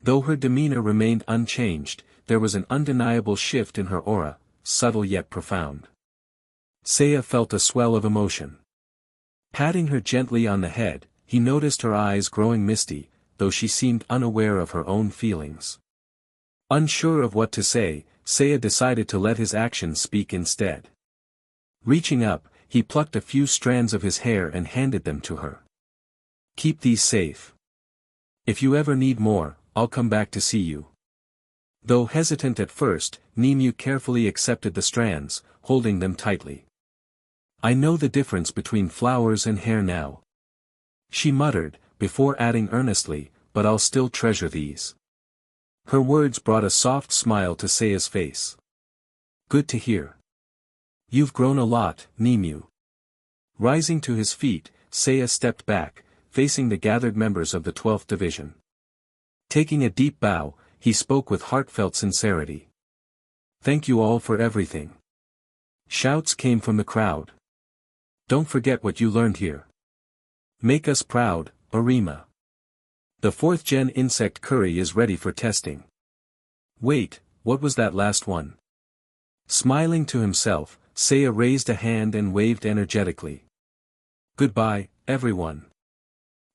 Though her demeanor remained unchanged, there was an undeniable shift in her aura, subtle yet profound. Seiya felt a swell of emotion. Patting her gently on the head, he noticed her eyes growing misty, though she seemed unaware of her own feelings. Unsure of what to say, Seiya decided to let his actions speak instead. Reaching up, he plucked a few strands of his hair and handed them to her. "Keep these safe. If you ever need more, I'll come back to see you." Though hesitant at first, Nimue carefully accepted the strands, holding them tightly. "I know the difference between flowers and hair now," she muttered, before adding earnestly, "but I'll still treasure these." Her words brought a soft smile to Seiya's face. "Good to hear. You've grown a lot, Nimue." Rising to his feet, Seiya stepped back, facing the gathered members of the 12th Division. Taking a deep bow, he spoke with heartfelt sincerity. "Thank you all for everything." Shouts came from the crowd. "Don't forget what you learned here. Make us proud, Arima. The 4th Gen insect curry is ready for testing." "Wait, what was that last one?" Smiling to himself, Seiya raised a hand and waved energetically. "Goodbye, everyone.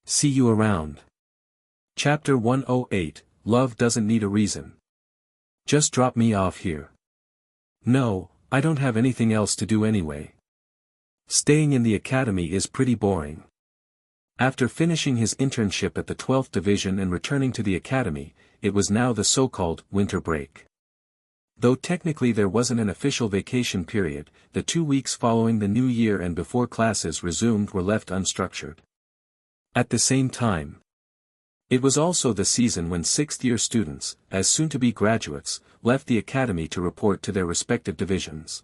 See you around." Chapter 108, Love Doesn't Need a Reason. "Just drop me off here." "No, I don't have anything else to do anyway. Staying in the academy is pretty boring." After finishing his internship at the 12th Division and returning to the academy, it was now the so-called winter break. Though technically there wasn't an official vacation period, the 2 weeks following the new year and before classes resumed were left unstructured. At the same time, it was also the season when 6th-year students, as soon-to-be graduates, left the academy to report to their respective divisions.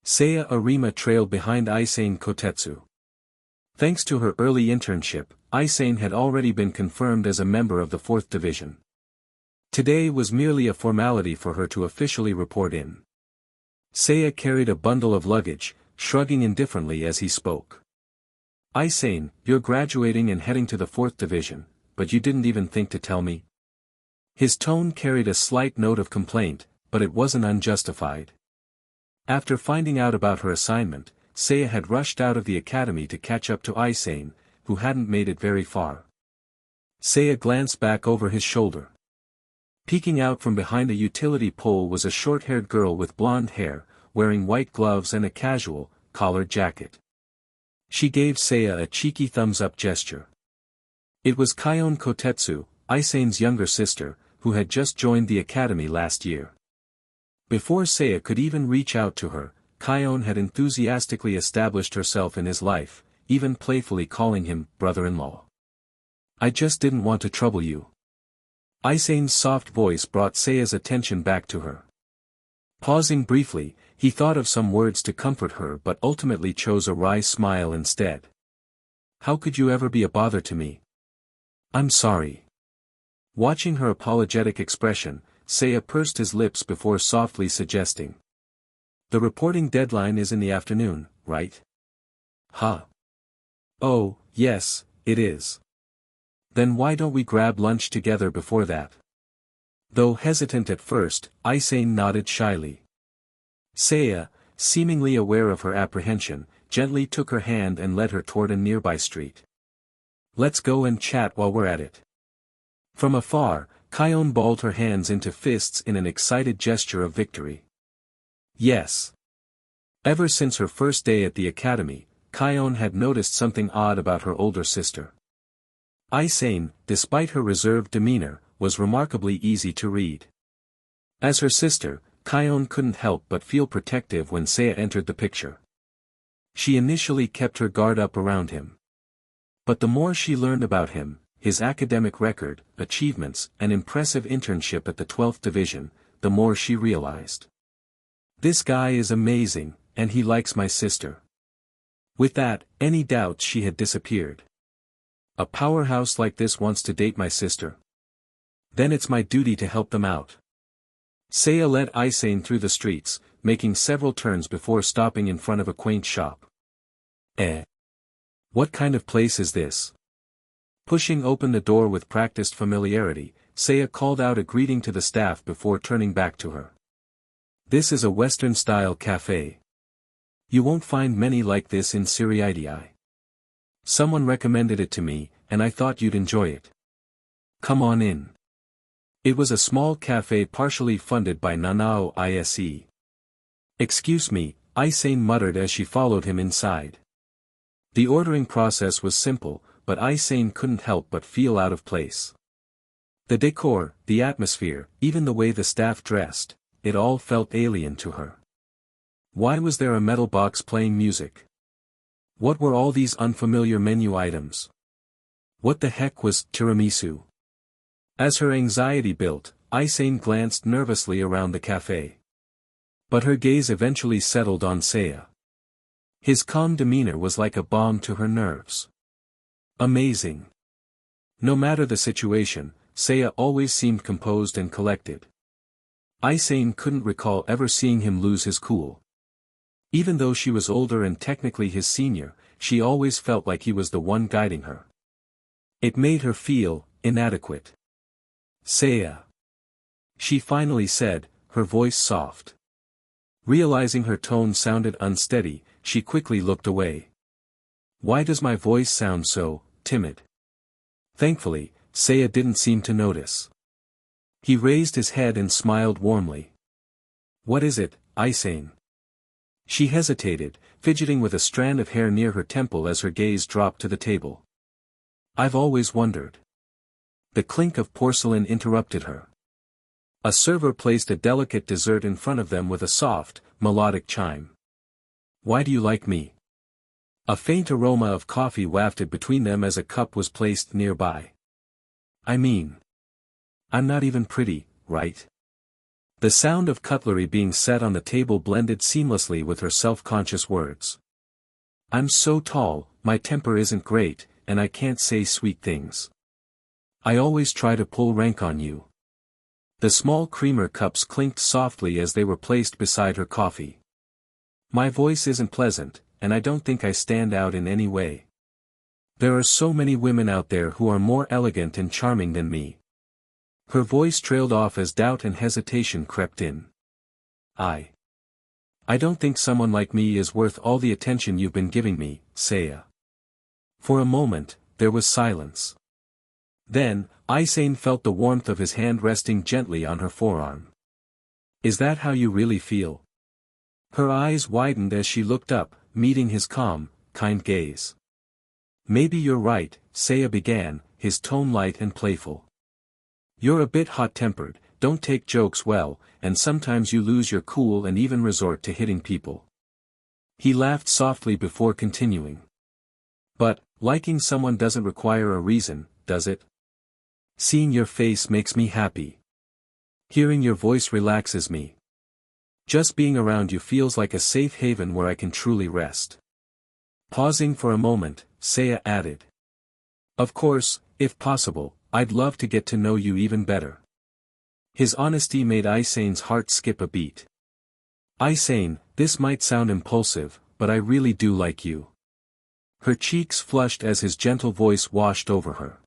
Seiya Arima trailed behind Aizen Kotetsu. Thanks to her early internship, Aizen had already been confirmed as a member of the 4th Division. Today was merely a formality for her to officially report in. Seiya carried a bundle of luggage, shrugging indifferently as he spoke. Aizen, you're graduating and heading to the 4th Division, but you didn't even think to tell me? His tone carried a slight note of complaint, but it wasn't unjustified. After finding out about her assignment, Seiya had rushed out of the academy to catch up to Aizen, who hadn't made it very far. Seiya glanced back over his shoulder. Peeking out from behind a utility pole was a short-haired girl with blonde hair, wearing white gloves and a casual, collared jacket. She gave Seiya a cheeky thumbs-up gesture. It was Kaion Kotetsu, Aizen's younger sister, who had just joined the academy last year. Before Seiya could even reach out to her, Kaion had enthusiastically established herself in his life, even playfully calling him brother-in-law. I just didn't want to trouble you. Aizen's soft voice brought Seiya's attention back to her. Pausing briefly, he thought of some words to comfort her but ultimately chose a wry smile instead. How could you ever be a bother to me? I'm sorry. Watching her apologetic expression, Seiya pursed his lips before softly suggesting. The reporting deadline is in the afternoon, right? Huh? Oh, yes, it is. Then why don't we grab lunch together before that? Though hesitant at first, Aizen nodded shyly. Seiya, seemingly aware of her apprehension, gently took her hand and led her toward a nearby street. Let's go and chat while we're at it. From afar, Kaion balled her hands into fists in an excited gesture of victory. Yes. Ever since her first day at the academy, Kaion had noticed something odd about her older sister. Aizen, despite her reserved demeanor, was remarkably easy to read. As her sister, Kaion couldn't help but feel protective when Seiya entered the picture. She initially kept her guard up around him. But the more she learned about him, his academic record, achievements, and impressive internship at the 12th Division, the more she realized. This guy is amazing, and he likes my sister. With that, any doubts she had disappeared. A powerhouse like this wants to date my sister. Then it's my duty to help them out. Seiya led Aizen through the streets, making several turns before stopping in front of a quaint shop. What kind of place is this? Pushing open the door with practiced familiarity, Seiya called out a greeting to the staff before turning back to her. This is a Western-style cafe. You won't find many like this in Siriidii. Someone recommended it to me, and I thought you'd enjoy it. Come on in. It was a small cafe partially funded by Nanao Ise. Excuse me, Aizen muttered as she followed him inside. The ordering process was simple, but Aizen couldn't help but feel out of place. The decor, the atmosphere, even the way the staff dressed, it all felt alien to her. Why was there a metal box playing music? What were all these unfamiliar menu items? What the heck was tiramisu? As her anxiety built, Aizen glanced nervously around the cafe. But her gaze eventually settled on Seiya. His calm demeanor was like a balm to her nerves. Amazing. No matter the situation, Seiya always seemed composed and collected. Aizen couldn't recall ever seeing him lose his cool. Even though she was older and technically his senior, she always felt like he was the one guiding her. It made her feel inadequate. Seiya. She finally said, her voice soft. Realizing her tone sounded unsteady, she quickly looked away. Why does my voice sound so timid? Thankfully, Seiya didn't seem to notice. He raised his head and smiled warmly. What is it, Aizen? She hesitated, fidgeting with a strand of hair near her temple as her gaze dropped to the table. I've always wondered. The clink of porcelain interrupted her. A server placed a delicate dessert in front of them with a soft, melodic chime. "Why do you like me?" A faint aroma of coffee wafted between them as a cup was placed nearby. "I mean, I'm not even pretty, right?" The sound of cutlery being set on the table blended seamlessly with her self-conscious words. "I'm so tall, my temper isn't great, and I can't say sweet things. I always try to pull rank on you." The small creamer cups clinked softly as they were placed beside her coffee. "My voice isn't pleasant, and I don't think I stand out in any way. There are so many women out there who are more elegant and charming than me." Her voice trailed off as doubt and hesitation crept in. I don't think someone like me is worth all the attention you've been giving me, Seiya." For a moment, there was silence. Then, Aizen felt the warmth of his hand resting gently on her forearm. "Is that how you really feel?" Her eyes widened as she looked up, meeting his calm, kind gaze. "Maybe you're right," Seiya began, his tone light and playful. "You're a bit hot-tempered, don't take jokes well, and sometimes you lose your cool and even resort to hitting people." He laughed softly before continuing. "But, liking someone doesn't require a reason, does it? Seeing your face makes me happy. Hearing your voice relaxes me. Just being around you feels like a safe haven where I can truly rest." Pausing for a moment, Seiya added. "Of course, if possible, I'd love to get to know you even better." His honesty made Aizen's heart skip a beat. "Aizen, this might sound impulsive, but I really do like you." Her cheeks flushed as his gentle voice washed over her.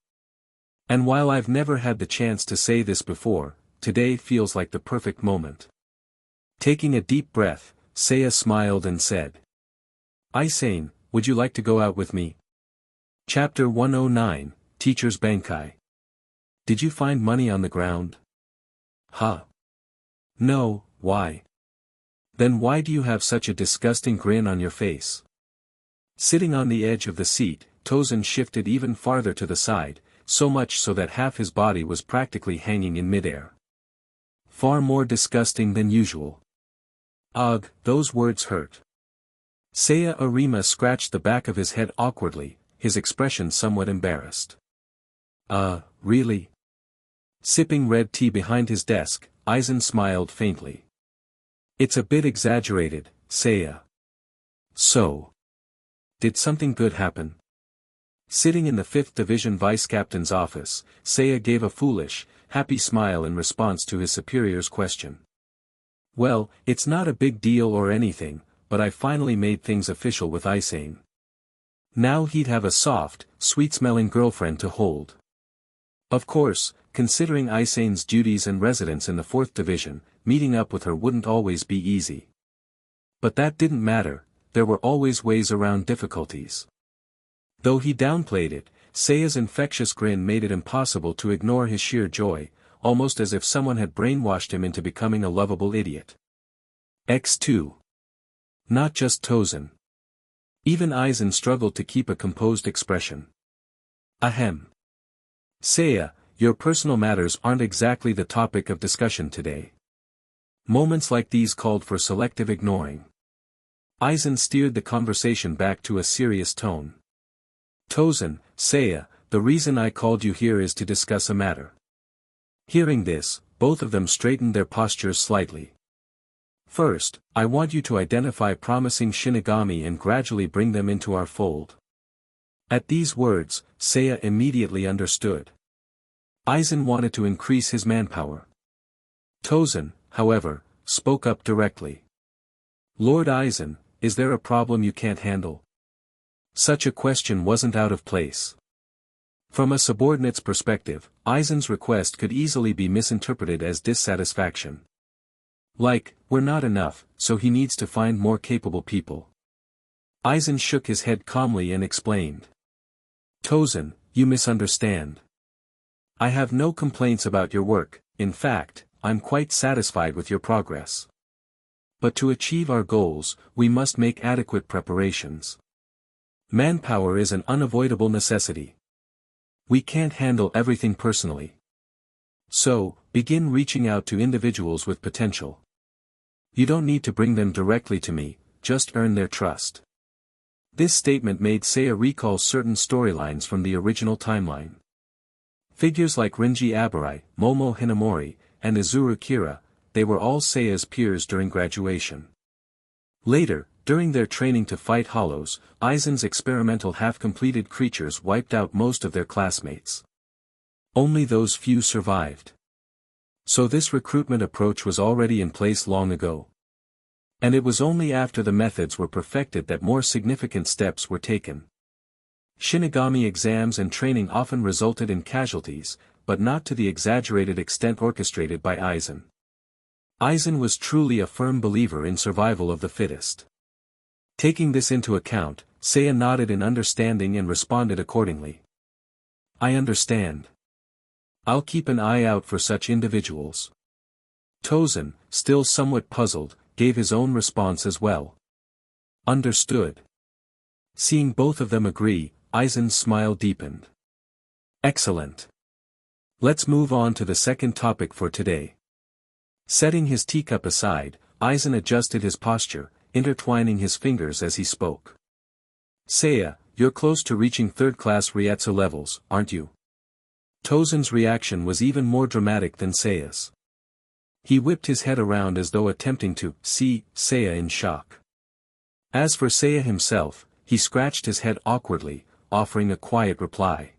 "And while I've never had the chance to say this before, today feels like the perfect moment." Taking a deep breath, Seiya smiled and said. "Aizen, would you like to go out with me?" Chapter 109, Teacher's Bankai. "Did you find money on the ground?" "Huh? No, why? Then why do you have such a disgusting grin on your face?" Sitting on the edge of the seat, Tosen shifted even farther to the side, so much so that half his body was practically hanging in midair. "Far more disgusting than usual." "Ugh, those words hurt." Seiya Arima scratched the back of his head awkwardly, his expression somewhat embarrassed. Really?" Sipping red tea behind his desk, Aizen smiled faintly. "It's a bit exaggerated, Seiya." "So? Did something good happen?" Sitting in the 5th Division Vice Captain's office, Seiya gave a foolish, happy smile in response to his superior's question. "Well, it's not a big deal or anything, but I finally made things official with Aizen. Now he'd have a soft, sweet-smelling girlfriend to hold." Of course, considering Aizen's duties and residence in the 4th Division, meeting up with her wouldn't always be easy. But that didn't matter, there were always ways around difficulties. Though he downplayed it, Seiya's infectious grin made it impossible to ignore his sheer joy, almost as if someone had brainwashed him into becoming a lovable idiot. X2. Not just Tosen. Even Aizen struggled to keep a composed expression. "Ahem. Seiya, your personal matters aren't exactly the topic of discussion today." Moments like these called for selective ignoring. Aizen steered the conversation back to a serious tone. "Tosen, Seiya, the reason I called you here is to discuss a matter." Hearing this, both of them straightened their postures slightly. "First, I want you to identify promising Shinigami and gradually bring them into our fold." At these words, Seiya immediately understood. Aizen wanted to increase his manpower. Tosen, however, spoke up directly. "Lord Aizen, is there a problem you can't handle?" Such a question wasn't out of place. From a subordinate's perspective, Aizen's request could easily be misinterpreted as dissatisfaction. Like, we're not enough, so he needs to find more capable people. Aizen shook his head calmly and explained. "Tosen, you misunderstand. I have no complaints about your work, in fact, I'm quite satisfied with your progress. But to achieve our goals, we must make adequate preparations. Manpower is an unavoidable necessity. We can't handle everything personally. So, begin reaching out to individuals with potential. You don't need to bring them directly to me, just earn their trust. This statement made Seiya recall certain storylines from the original timeline. Figures like Rinji Abarai, Momo Hinamori, and Izuru Kira, they were all Seiya's peers during graduation. Later, during their training to fight Hollows, Aizen's experimental half-completed creatures wiped out most of their classmates. Only those few survived. So this recruitment approach was already in place long ago. And it was only after the methods were perfected that more significant steps were taken. Shinigami exams and training often resulted in casualties, but not to the exaggerated extent orchestrated by Aizen. Aizen was truly a firm believer in survival of the fittest. Taking this into account, Seiya nodded in understanding and responded accordingly. I understand. I'll keep an eye out for such individuals. Tosen, still somewhat puzzled, gave his own response as well. Understood. Seeing both of them agree, Aizen's smile deepened. Excellent. Let's move on to the second topic for today. Setting his teacup aside, Aizen adjusted his posture, intertwining his fingers as he spoke. Seiya, you're close to reaching third-class Ryatsu levels, aren't you? Tosen's reaction was even more dramatic than Seiya's. He whipped his head around as though attempting to see Seiya in shock. As for Seiya himself, he scratched his head awkwardly, offering a quiet reply.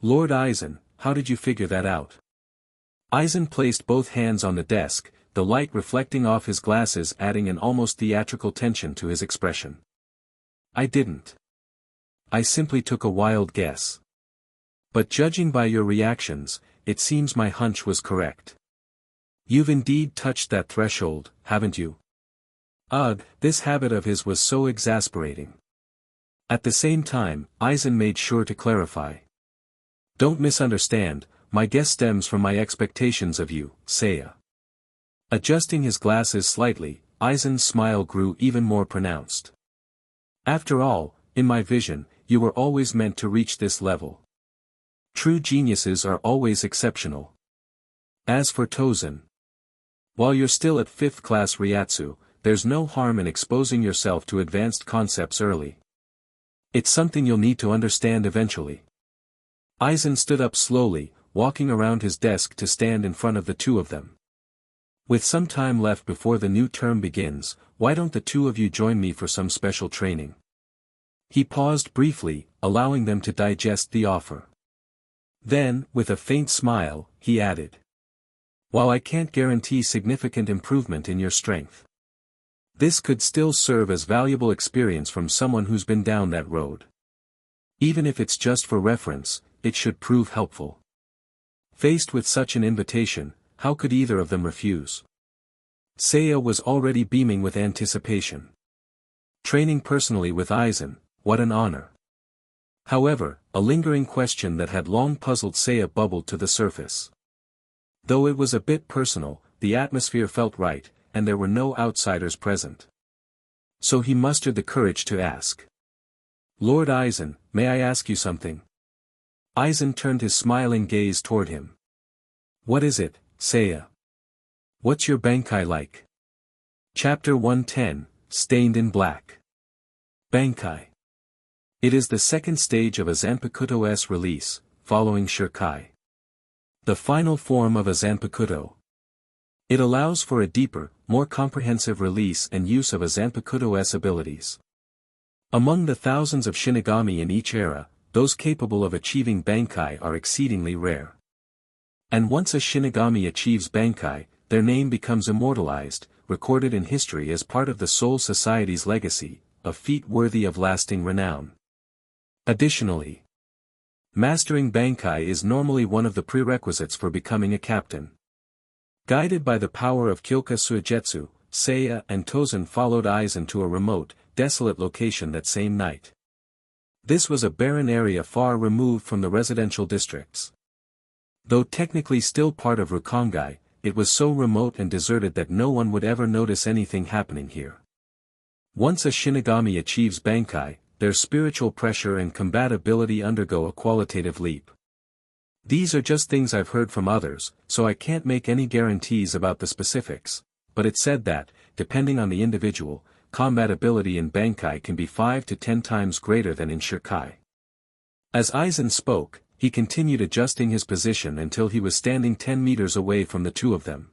Lord Aizen, how did you figure that out? Aizen placed both hands on the desk, the light reflecting off his glasses adding an almost theatrical tension to his expression. I didn't. I simply took a wild guess. But judging by your reactions, it seems my hunch was correct. You've indeed touched that threshold, haven't you? Ugh, this habit of his was so exasperating. At the same time, Aizen made sure to clarify. Don't misunderstand, my guess stems from my expectations of you, Seiya. Adjusting his glasses slightly, Aizen's smile grew even more pronounced. After all, in my vision, you were always meant to reach this level. True geniuses are always exceptional. As for Tosen, while you're still at 5th class Ryatsu, there's no harm in exposing yourself to advanced concepts early. It's something you'll need to understand eventually. Aizen stood up slowly, walking around his desk to stand in front of the two of them. With some time left before the new term begins, why don't the two of you join me for some special training? He paused briefly, allowing them to digest the offer. Then, with a faint smile, he added. While I can't guarantee significant improvement in your strength, this could still serve as valuable experience from someone who's been down that road. Even if it's just for reference, it should prove helpful. Faced with such an invitation, how could either of them refuse? Seiya was already beaming with anticipation. Training personally with Aizen, what an honor. However, a lingering question that had long puzzled Seiya bubbled to the surface. Though it was a bit personal, the atmosphere felt right, and there were no outsiders present. So he mustered the courage to ask. Lord Aizen, may I ask you something? Aizen turned his smiling gaze toward him. What is it, Seiya? What's your Bankai like? Chapter 110, Stained in Black. Bankai. It is the second stage of a Zanpakuto's release, following Shirkai. The final form of a Zanpakuto. It allows for a deeper, more comprehensive release and use of a Zanpakuto's abilities. Among the thousands of Shinigami in each era, those capable of achieving Bankai are exceedingly rare. And once a Shinigami achieves Bankai, their name becomes immortalized, recorded in history as part of the Soul Society's legacy, a feat worthy of lasting renown. Additionally, mastering Bankai is normally one of the prerequisites for becoming a captain. Guided by the power of Kyoka Suigetsu, Seiya and Tosen followed Aizen to a remote, desolate location that same night. This was a barren area far removed from the residential districts. Though technically still part of Rukongai, it was so remote and deserted that no one would ever notice anything happening here. Once a Shinigami achieves Bankai, their spiritual pressure and combat ability undergo a qualitative leap. These are just things I've heard from others, so I can't make any guarantees about the specifics, but it's said that, depending on the individual, combat ability in Bankai can be 5 to 10 times greater than in Shirkai. As Aizen spoke, he continued adjusting his position until he was standing 10 meters away from the two of them.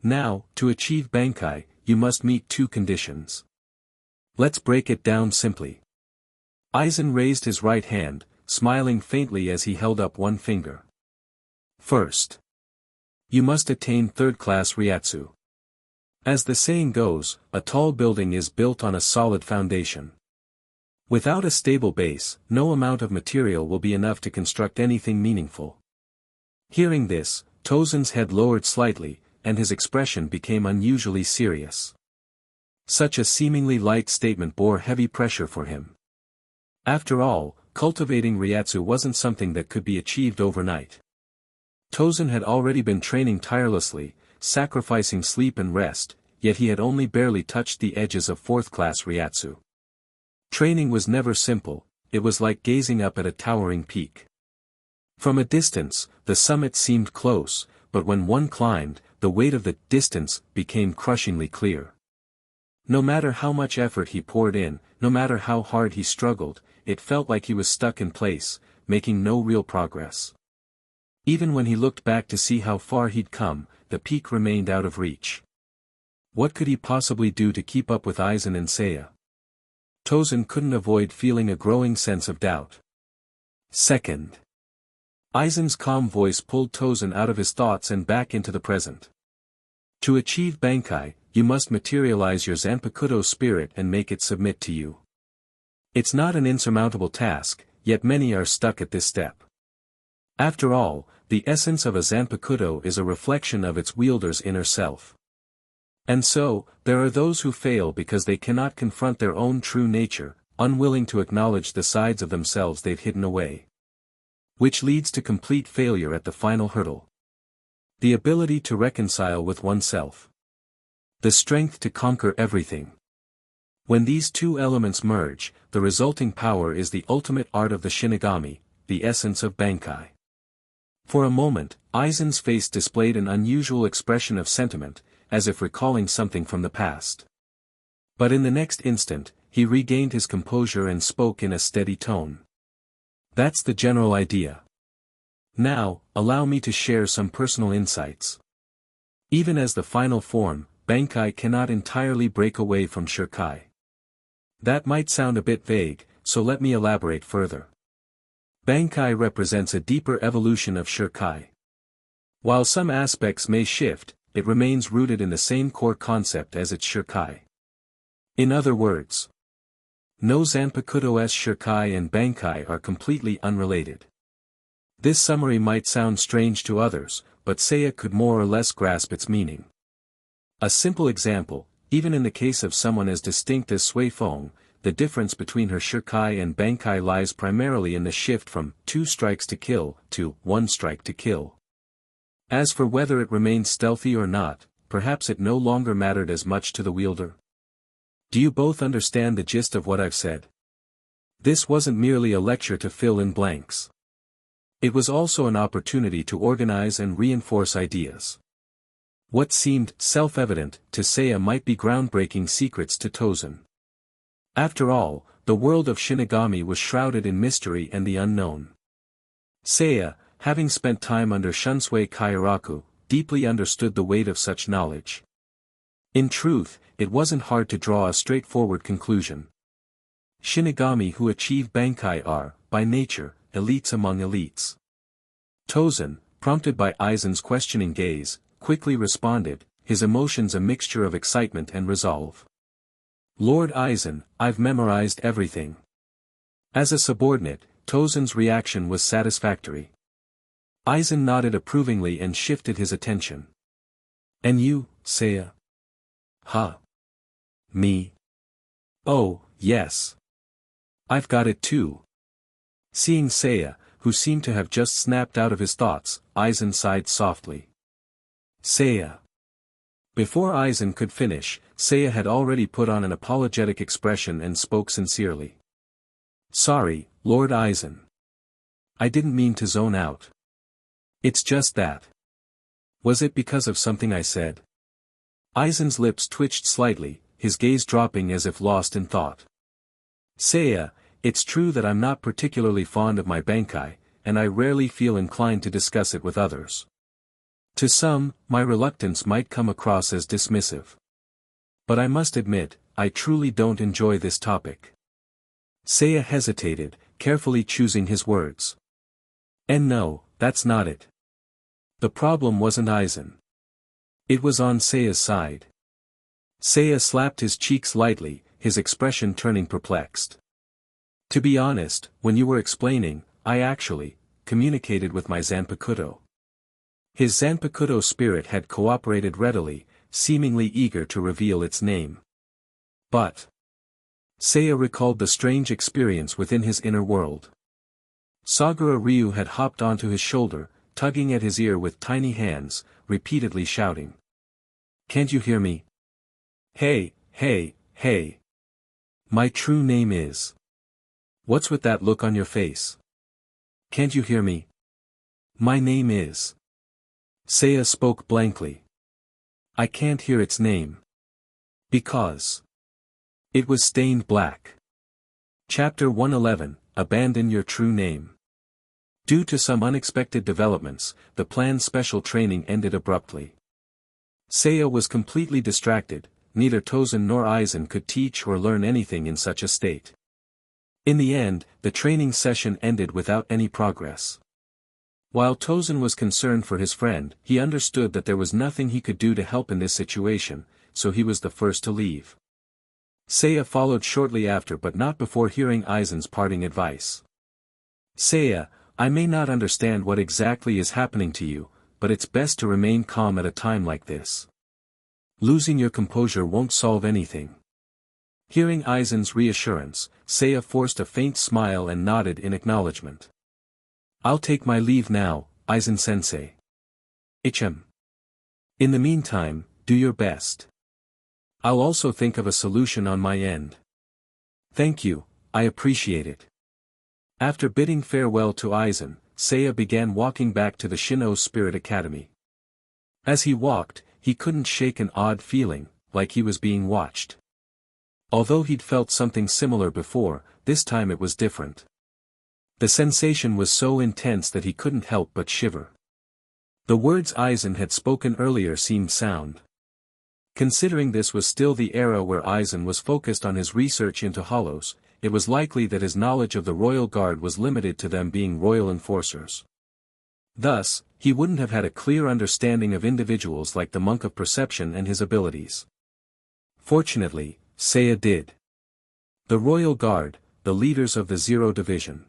Now, to achieve Bankai, you must meet two conditions. Let's break it down simply. Aizen raised his right hand, smiling faintly as he held up one finger. First, you must attain third-class Ryatsu. As the saying goes, a tall building is built on a solid foundation. Without a stable base, no amount of material will be enough to construct anything meaningful. Hearing this, Tosen's head lowered slightly, and his expression became unusually serious. Such a seemingly light statement bore heavy pressure for him. After all, cultivating Ryatsu wasn't something that could be achieved overnight. Tosen had already been training tirelessly, sacrificing sleep and rest, yet he had only barely touched the edges of fourth-class Ryatsu. Training was never simple, it was like gazing up at a towering peak. From a distance, the summit seemed close, but when one climbed, the weight of the distance became crushingly clear. No matter how much effort he poured in, no matter how hard he struggled, it felt like he was stuck in place, making no real progress. Even when he looked back to see how far he'd come, the peak remained out of reach. What could he possibly do to keep up with Aizen and Seiya? Tosen couldn't avoid feeling a growing sense of doubt. Second, Aizen's calm voice pulled Tosen out of his thoughts and back into the present. To achieve Bankai, you must materialize your Zanpakuto spirit and make it submit to you. It's not an insurmountable task, yet many are stuck at this step. After all, the essence of a Zanpakuto is a reflection of its wielder's inner self. And so, there are those who fail because they cannot confront their own true nature, unwilling to acknowledge the sides of themselves they've hidden away. Which leads to complete failure at the final hurdle. The ability to reconcile with oneself. The strength to conquer everything. When these two elements merge, the resulting power is the ultimate art of the Shinigami, the essence of Bankai. For a moment, Aizen's face displayed an unusual expression of sentiment, as if recalling something from the past. But in the next instant, he regained his composure and spoke in a steady tone. That's the general idea. Now, allow me to share some personal insights. Even as the final form, Bankai cannot entirely break away from Shirkai. That might sound a bit vague, so let me elaborate further. Bankai represents a deeper evolution of Shirkai. While some aspects may shift, it remains rooted in the same core concept as its Shirkai. In other words, no Zanpakuto's Shirkai and Bankai are completely unrelated. This summary might sound strange to others, but Seiya could more or less grasp its meaning. A simple example, even in the case of someone as distinct as Sui Feng, the difference between her Shirkai and Bankai lies primarily in the shift from 2 strikes to kill to 1 strike to kill. As for whether it remained stealthy or not, perhaps it no longer mattered as much to the wielder. Do you both understand the gist of what I've said? This wasn't merely a lecture to fill in blanks. It was also an opportunity to organize and reinforce ideas. What seemed self-evident to Seiya might be groundbreaking secrets to Tosen. After all, the world of Shinigami was shrouded in mystery and the unknown. Seiya, having spent time under Shunsui Kairaku, deeply understood the weight of such knowledge. In truth, it wasn't hard to draw a straightforward conclusion. Shinigami who achieve Bankai are, by nature, elites among elites. Tosen, prompted by Aizen's questioning gaze, quickly responded, his emotions a mixture of excitement and resolve. Lord Aizen, I've memorized everything. As a subordinate, Tosen's reaction was satisfactory. Aizen nodded approvingly and shifted his attention. And you, Seiya? Huh? Me? Oh, yes. I've got it too. Seeing Seiya, who seemed to have just snapped out of his thoughts, Aizen sighed softly. Seiya. Before Aizen could finish, Seiya had already put on an apologetic expression and spoke sincerely. Sorry, Lord Aizen. I didn't mean to zone out. It's just that. Was it because of something I said? Aizen's lips twitched slightly, his gaze dropping as if lost in thought. Seiya, it's true that I'm not particularly fond of my Bankai, and I rarely feel inclined to discuss it with others. To some, my reluctance might come across as dismissive. But I must admit, I truly don't enjoy this topic. Seiya hesitated, carefully choosing his words. And no, that's not it. The problem wasn't Aizen. It was on Seiya's side. Seiya slapped his cheeks lightly, his expression turning perplexed. To be honest, when you were explaining, I actually communicated with my Zanpakuto. His Zanpakuto spirit had cooperated readily, seemingly eager to reveal its name. But Seiya recalled the strange experience within his inner world. Sagura Ryu had hopped onto his shoulder, tugging at his ear with tiny hands, repeatedly shouting. Can't you hear me? Hey, hey, hey. My true name is. What's with that look on your face? Can't you hear me? My name is. Seiya spoke blankly. I can't hear its name. Because. It was stained black. Chapter 111, Abandon Your True Name. Due to some unexpected developments, the planned special training ended abruptly. Seiya was completely distracted, neither Tosen nor Aizen could teach or learn anything in such a state. In the end, the training session ended without any progress. While Tosen was concerned for his friend, he understood that there was nothing he could do to help in this situation, so he was the first to leave. Seiya followed shortly after, but not before hearing Aizen's parting advice. Seiya, I may not understand what exactly is happening to you, but it's best to remain calm at a time like this. Losing your composure won't solve anything. Hearing Aizen's reassurance, Seiya forced a faint smile and nodded in acknowledgement. I'll take my leave now, Aizen-sensei. Ichem. In the meantime, do your best. I'll also think of a solution on my end. Thank you, I appreciate it. After bidding farewell to Aizen, Seiya began walking back to the Shin'ō Spirit Academy. As he walked, he couldn't shake an odd feeling, like he was being watched. Although he'd felt something similar before, this time it was different. The sensation was so intense that he couldn't help but shiver. The words Aizen had spoken earlier seemed sound. Considering this was still the era where Aizen was focused on his research into hollows, it was likely that his knowledge of the royal guard was limited to them being royal enforcers. Thus, he wouldn't have had a clear understanding of individuals like the monk of perception and his abilities. Fortunately, Seiya did. The royal guard, the leaders of the Zero Division.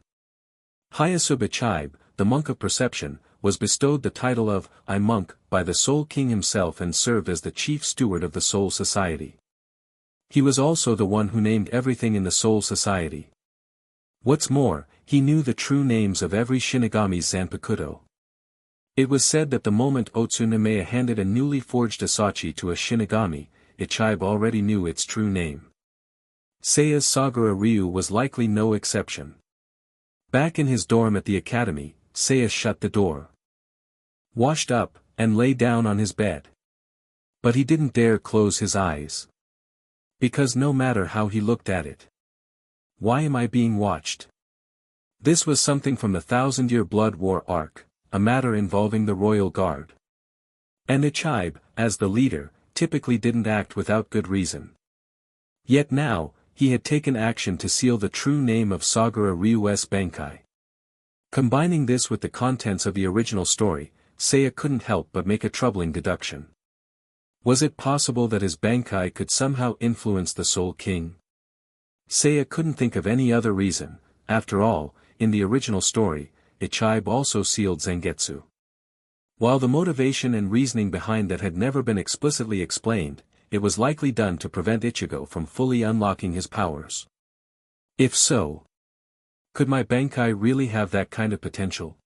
Hyasube Chibe, the monk of perception, was bestowed the title of I Monk by the Soul King himself and served as the chief steward of the Soul Society. He was also the one who named everything in the Soul Society. What's more, he knew the true names of every Shinigami's Zanpakuto. It was said that the moment Otsunemeya handed a newly forged Asachi to a Shinigami, Ichibe already knew its true name. Seiya's Sagura Ryu was likely no exception. Back in his dorm at the academy, Seiya shut the door. Washed up, and lay down on his bed. But he didn't dare close his eyes. Because no matter how he looked at it. Why am I being watched? This was something from the Thousand-Year Blood War arc, a matter involving the Royal Guard. And Ichibe, as the leader, typically didn't act without good reason. Yet now, he had taken action to seal the true name of Sagura Ryu's Bankai. Combining this with the contents of the original story, Seiya couldn't help but make a troubling deduction. Was it possible that his Bankai could somehow influence the Soul King? Seiya couldn't think of any other reason. After all, in the original story, Ichibe also sealed Zangetsu. While the motivation and reasoning behind that had never been explicitly explained, it was likely done to prevent Ichigo from fully unlocking his powers. If so, could my Bankai really have that kind of potential?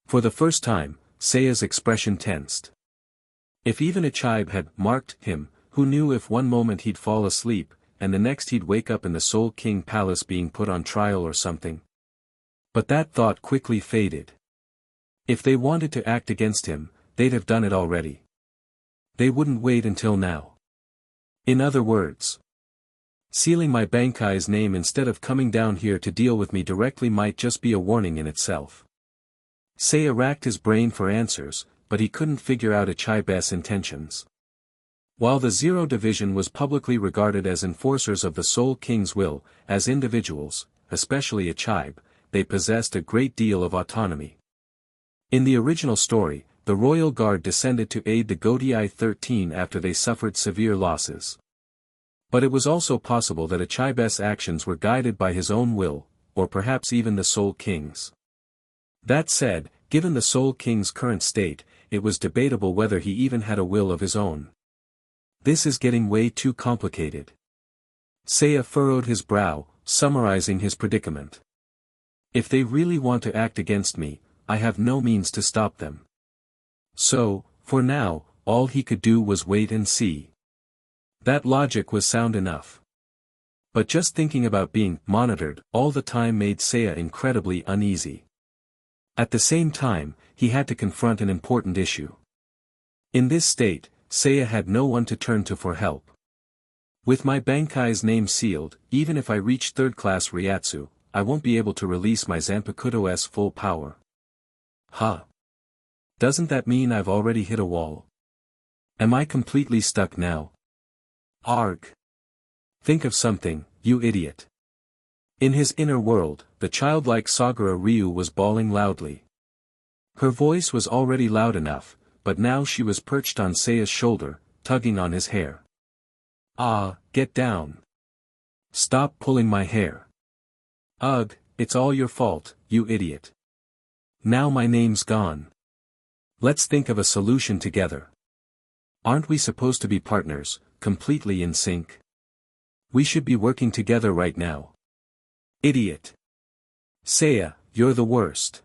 For the first time, Seiya's expression tensed. If even Ichibe had marked him, who knew if one moment he'd fall asleep, and the next he'd wake up in the Soul King Palace being put on trial or something? But that thought quickly faded. If they wanted to act against him, they'd have done it already. They wouldn't wait until now. In other words, sealing my Bankai's name instead of coming down here to deal with me directly might just be a warning in itself. Seiya racked his brain for answers, but he couldn't figure out Ichiba's intentions. While the Zero Division was publicly regarded as enforcers of the Soul King's will, as individuals, especially Ichiba, they possessed a great deal of autonomy. In the original story, the Royal Guard descended to aid the Godai 13 after they suffered severe losses. But it was also possible that Ichiba's actions were guided by his own will, or perhaps even the Soul King's. That said, given the Soul King's current state, it was debatable whether he even had a will of his own. This is getting way too complicated. Seiya furrowed his brow, summarizing his predicament. If they really want to act against me, I have no means to stop them. So, for now, all he could do was wait and see. That logic was sound enough. But just thinking about being monitored all the time made Seiya incredibly uneasy. At the same time, he had to confront an important issue. In this state, Seiya had no one to turn to for help. With my Bankai's name sealed, even if I reach third-class Ryatsu, I won't be able to release my Zanpakuto's full power. Huh? Doesn't that mean I've already hit a wall? Am I completely stuck now? Arg. Think of something, you idiot. In his inner world, the childlike Sagara Ryu was bawling loudly. Her voice was already loud enough, but now she was perched on Seiya's shoulder, tugging on his hair. Ah, get down. Stop pulling my hair. Ugh, it's all your fault, you idiot. Now my name's gone. Let's think of a solution together. Aren't we supposed to be partners, completely in sync? We should be working together right now. Idiot. Seiya, you're the worst.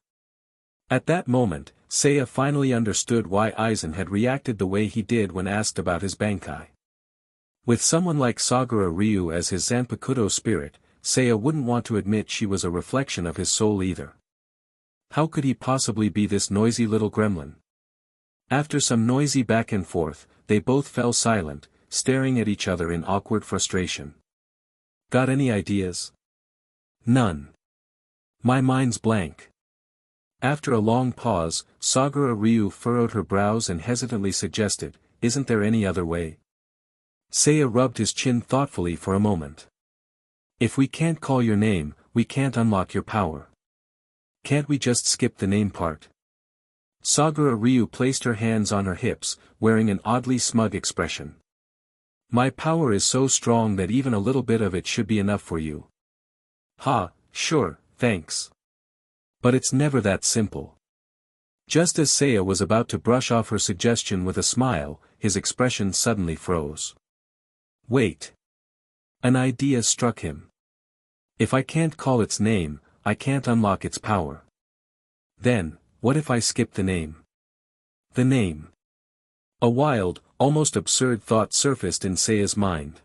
At that moment, Seiya finally understood why Aizen had reacted the way he did when asked about his Bankai. With someone like Sagara Ryu as his Zanpakuto spirit, Seiya wouldn't want to admit she was a reflection of his soul either. How could he possibly be this noisy little gremlin? After some noisy back and forth, they both fell silent, staring at each other in awkward frustration. Got any ideas? None. My mind's blank. After a long pause, Sagara Ryu furrowed her brows and hesitantly suggested, isn't there any other way? Seiya rubbed his chin thoughtfully for a moment. If we can't call your name, we can't unlock your power. Can't we just skip the name part? Sagara Ryu placed her hands on her hips, wearing an oddly smug expression. My power is so strong that even a little bit of it should be enough for you. Ha, sure, thanks. But it's never that simple. Just as Seiya was about to brush off her suggestion with a smile, his expression suddenly froze. Wait. An idea struck him. If I can't call its name, I can't unlock its power. Then, what if I skip the name? The name. A wild, almost absurd thought surfaced in Seiya's mind.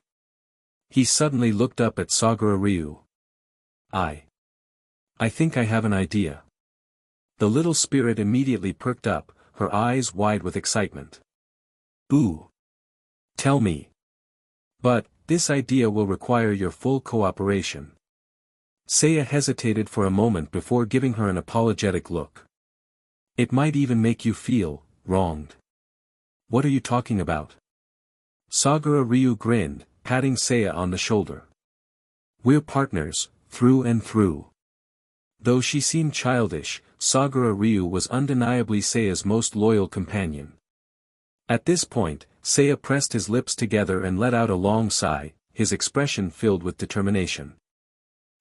He suddenly looked up at Sagara Ryu. I think I have an idea. The little spirit immediately perked up, her eyes wide with excitement. Ooh. Tell me. But, this idea will require your full cooperation. Seiya hesitated for a moment before giving her an apologetic look. It might even make you feel wronged. What are you talking about? Sagara Ryu grinned, patting Seiya on the shoulder. We're partners, through and through. Though she seemed childish, Sagara Ryu was undeniably Seiya's most loyal companion. At this point, Seiya pressed his lips together and let out a long sigh, his expression filled with determination.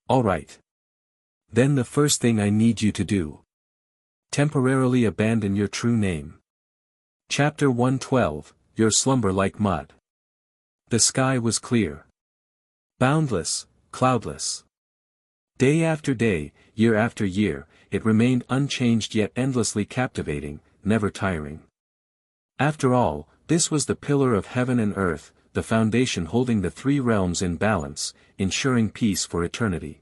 All right. Then the first thing I need you to do. Temporarily abandon your true name. Chapter 112, Your Slumber Like Mud. The sky was clear. Boundless, cloudless. Day after day, year after year, it remained unchanged yet endlessly captivating, never tiring. After all, this was the pillar of heaven and earth, the foundation holding the three realms in balance, ensuring peace for eternity.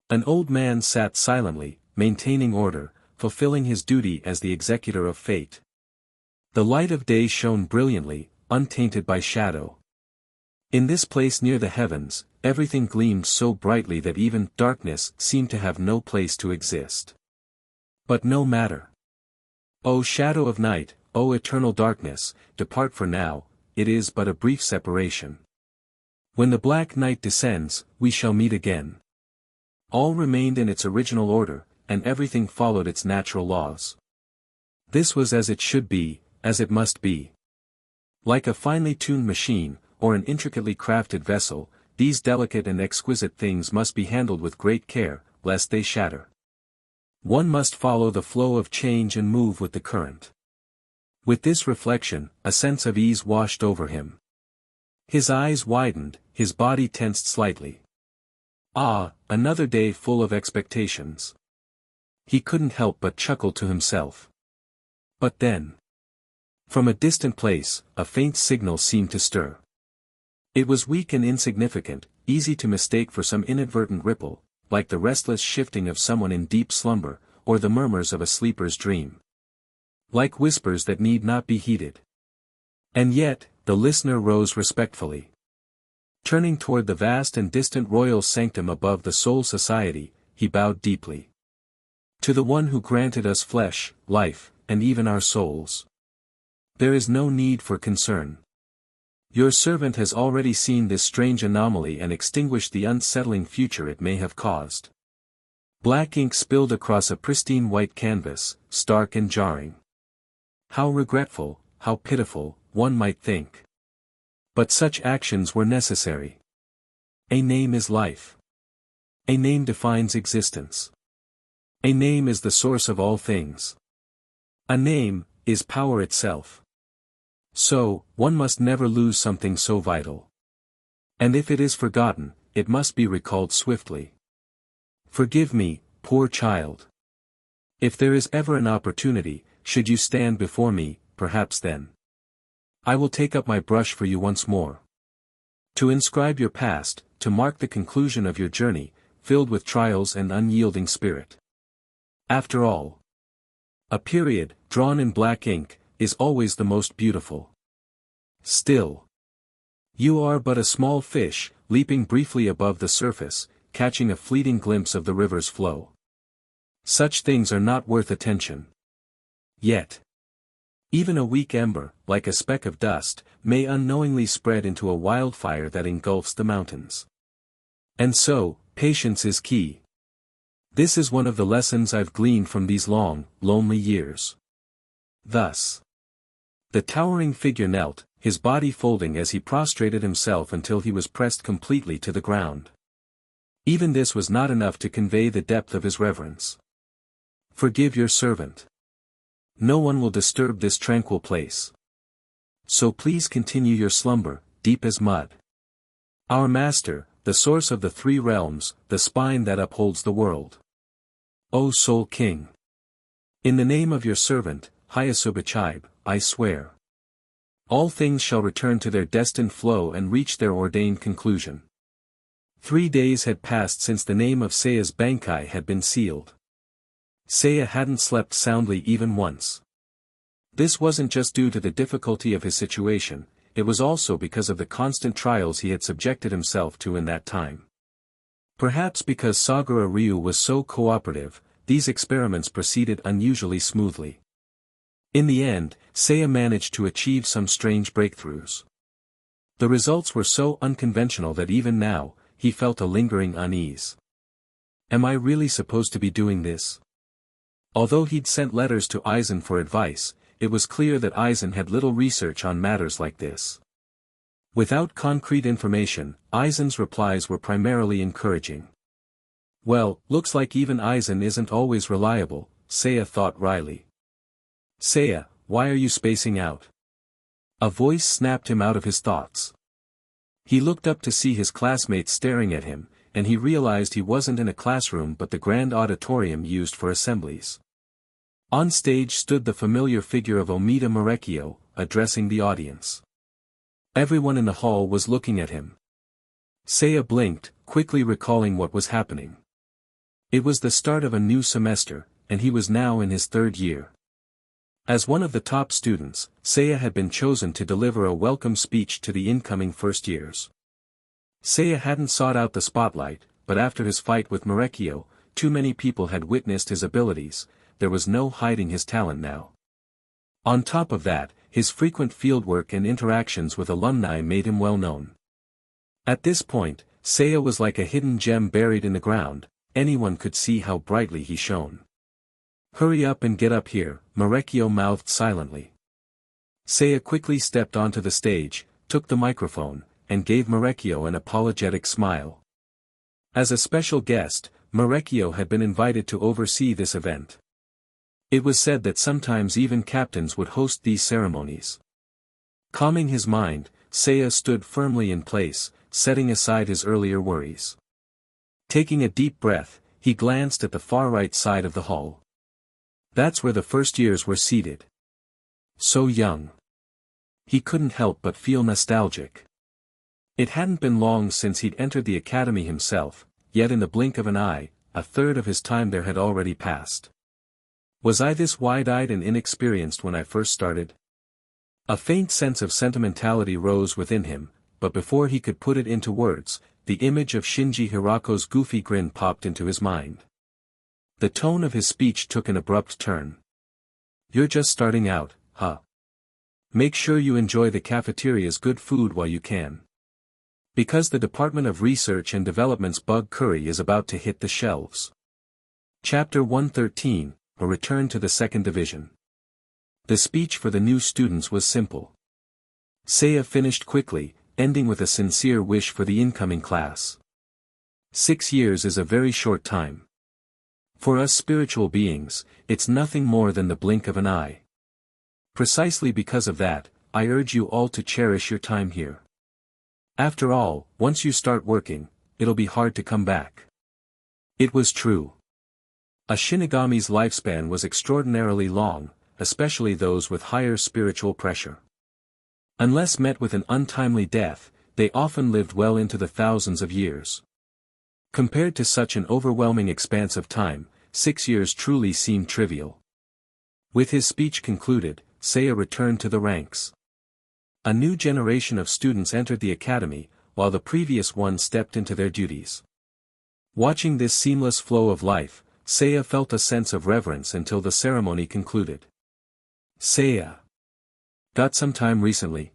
An old man sat silently, maintaining order, fulfilling his duty as the executor of fate. The light of day shone brilliantly, untainted by shadow. In this place near the heavens, everything gleamed so brightly that even darkness seemed to have no place to exist. But no matter. O shadow of night, O eternal darkness, depart for now, it is but a brief separation. When the black night descends, we shall meet again. All remained in its original order, and everything followed its natural laws. This was as it should be, as it must be. Like a finely tuned machine, or an intricately crafted vessel, these delicate and exquisite things must be handled with great care, lest they shatter. One must follow the flow of change and move with the current. With this reflection, a sense of ease washed over him. His eyes widened, his body tensed slightly. Ah, another day full of expectations. He couldn't help but chuckle to himself. But then, from a distant place, a faint signal seemed to stir. It was weak and insignificant, easy to mistake for some inadvertent ripple, like the restless shifting of someone in deep slumber, or the murmurs of a sleeper's dream. Like whispers that need not be heeded. And yet, the listener rose respectfully. Turning toward the vast and distant royal sanctum above the Soul Society, he bowed deeply. To the one who granted us flesh, life, and even our souls. There is no need for concern. Your servant has already seen this strange anomaly and extinguished the unsettling future it may have caused. Black ink spilled across a pristine white canvas, stark and jarring. How regretful, how pitiful, one might think. But such actions were necessary. A name is life. A name defines existence. A name is the source of all things. A name is power itself. So, one must never lose something so vital. And if it is forgotten, it must be recalled swiftly. Forgive me, poor child. If there is ever an opportunity, should you stand before me, perhaps then I will take up my brush for you once more. To inscribe your past, to mark the conclusion of your journey, filled with trials and unyielding spirit. After all, a period, drawn in black ink, is always the most beautiful. Still, you are but a small fish, leaping briefly above the surface, catching a fleeting glimpse of the river's flow. Such things are not worth attention. Yet, even a weak ember, like a speck of dust, may unknowingly spread into a wildfire that engulfs the mountains. And so, patience is key. This is one of the lessons I've gleaned from these long, lonely years. Thus, the towering figure knelt, his body folding as he prostrated himself until he was pressed completely to the ground. Even this was not enough to convey the depth of his reverence. Forgive your servant. No one will disturb this tranquil place. So please continue your slumber, deep as mud. Our master, the source of the three realms, the spine that upholds the world. O Soul King! In the name of your servant, Hyasubichibe, I swear. All things shall return to their destined flow and reach their ordained conclusion. 3 days had passed since the name of Seiya's Bankai had been sealed. Seiya hadn't slept soundly even once. This wasn't just due to the difficulty of his situation, it was also because of the constant trials he had subjected himself to in that time. Perhaps because Sagura Ryu was so cooperative, these experiments proceeded unusually smoothly. In the end, Seiya managed to achieve some strange breakthroughs. The results were so unconventional that even now, he felt a lingering unease. Am I really supposed to be doing this? Although he'd sent letters to Aizen for advice, it was clear that Aizen had little research on matters like this. Without concrete information, Aizen's replies were primarily encouraging. Well, looks like even Aizen isn't always reliable, Seiya thought wryly. Seiya, why are you spacing out? A voice snapped him out of his thoughts. He looked up to see his classmates staring at him, and he realized he wasn't in a classroom but the grand auditorium used for assemblies. On stage stood the familiar figure of Omida Marekio, addressing the audience. Everyone in the hall was looking at him. Seiya blinked, quickly recalling what was happening. It was the start of a new semester, and he was now in his third year. As one of the top students, Seiya had been chosen to deliver a welcome speech to the incoming first years. Seiya hadn't sought out the spotlight, but after his fight with Marekio, too many people had witnessed his abilities, there was no hiding his talent now. On top of that, his frequent fieldwork and interactions with alumni made him well known. At this point, Seiya was like a hidden gem buried in the ground, anyone could see how brightly he shone. "Hurry up and get up here," Marekio mouthed silently. Seiya quickly stepped onto the stage, took the microphone, and gave Marekio an apologetic smile. As a special guest, Marekio had been invited to oversee this event. It was said that sometimes even captains would host these ceremonies. Calming his mind, Seiya stood firmly in place, setting aside his earlier worries. Taking a deep breath, he glanced at the far right side of the hall. That's where the first years were seated. So young. He couldn't help but feel nostalgic. It hadn't been long since he'd entered the academy himself, yet in the blink of an eye, a third of his time there had already passed. Was I this wide-eyed and inexperienced when I first started? A faint sense of sentimentality rose within him, but before he could put it into words, the image of Shinji Hirako's goofy grin popped into his mind. The tone of his speech took an abrupt turn. "You're just starting out, huh? Make sure you enjoy the cafeteria's good food while you can. Because the Department of Research and Development's bug curry is about to hit the shelves." Chapter 113, A Return to the Second Division. The speech for the new students was simple. Seiya finished quickly, ending with a sincere wish for the incoming class. 6 years is a very short time. For us spiritual beings, it's nothing more than the blink of an eye. Precisely because of that, I urge you all to cherish your time here. After all, once you start working, it'll be hard to come back. It was true. A Shinigami's lifespan was extraordinarily long, especially those with higher spiritual pressure. Unless met with an untimely death, they often lived well into the thousands of years. Compared to such an overwhelming expanse of time, 6 years truly seemed trivial. With his speech concluded, Seiya returned to the ranks. A new generation of students entered the academy, while the previous one stepped into their duties. Watching this seamless flow of life, Seiya felt a sense of reverence until the ceremony concluded. "Seiya. Got some time recently?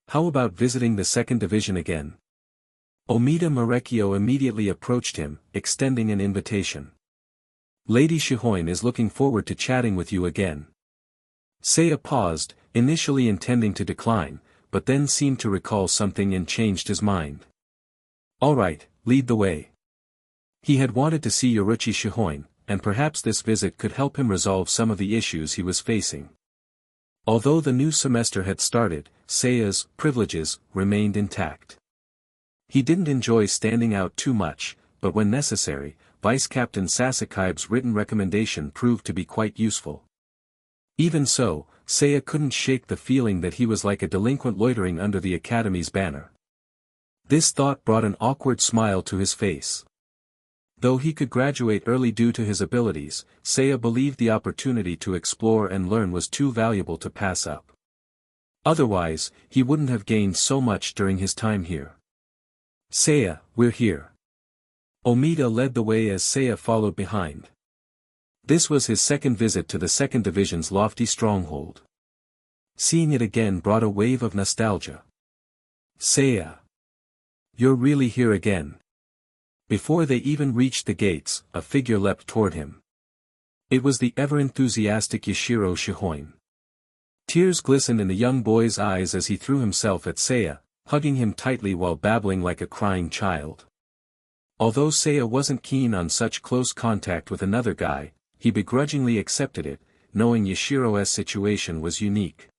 How about visiting the second division again?" Omida Marekio immediately approached him, extending an invitation. "Lady Shihoin is looking forward to chatting with you again." Seiya paused, initially intending to decline, but then seemed to recall something and changed his mind. "All right, lead the way." He had wanted to see Yoruichi Shihoin, and perhaps this visit could help him resolve some of the issues he was facing. Although the new semester had started, Seiya's privileges remained intact. He didn't enjoy standing out too much, but when necessary, Vice Captain Sasakaibe's written recommendation proved to be quite useful. Even so, Seiya couldn't shake the feeling that he was like a delinquent loitering under the academy's banner. This thought brought an awkward smile to his face. Though he could graduate early due to his abilities, Seiya believed the opportunity to explore and learn was too valuable to pass up. Otherwise, he wouldn't have gained so much during his time here. "Seiya, we're here." Omida led the way as Seiya followed behind. This was his second visit to the second division's lofty stronghold. Seeing it again brought a wave of nostalgia. "Seiya. You're really here again." Before they even reached the gates, a figure leapt toward him. It was the ever-enthusiastic Yashiro Shihoin. Tears glistened in the young boy's eyes as he threw himself at Seiya, hugging him tightly while babbling like a crying child. Although Seiya wasn't keen on such close contact with another guy, he begrudgingly accepted it, knowing Yashiro's situation was unique.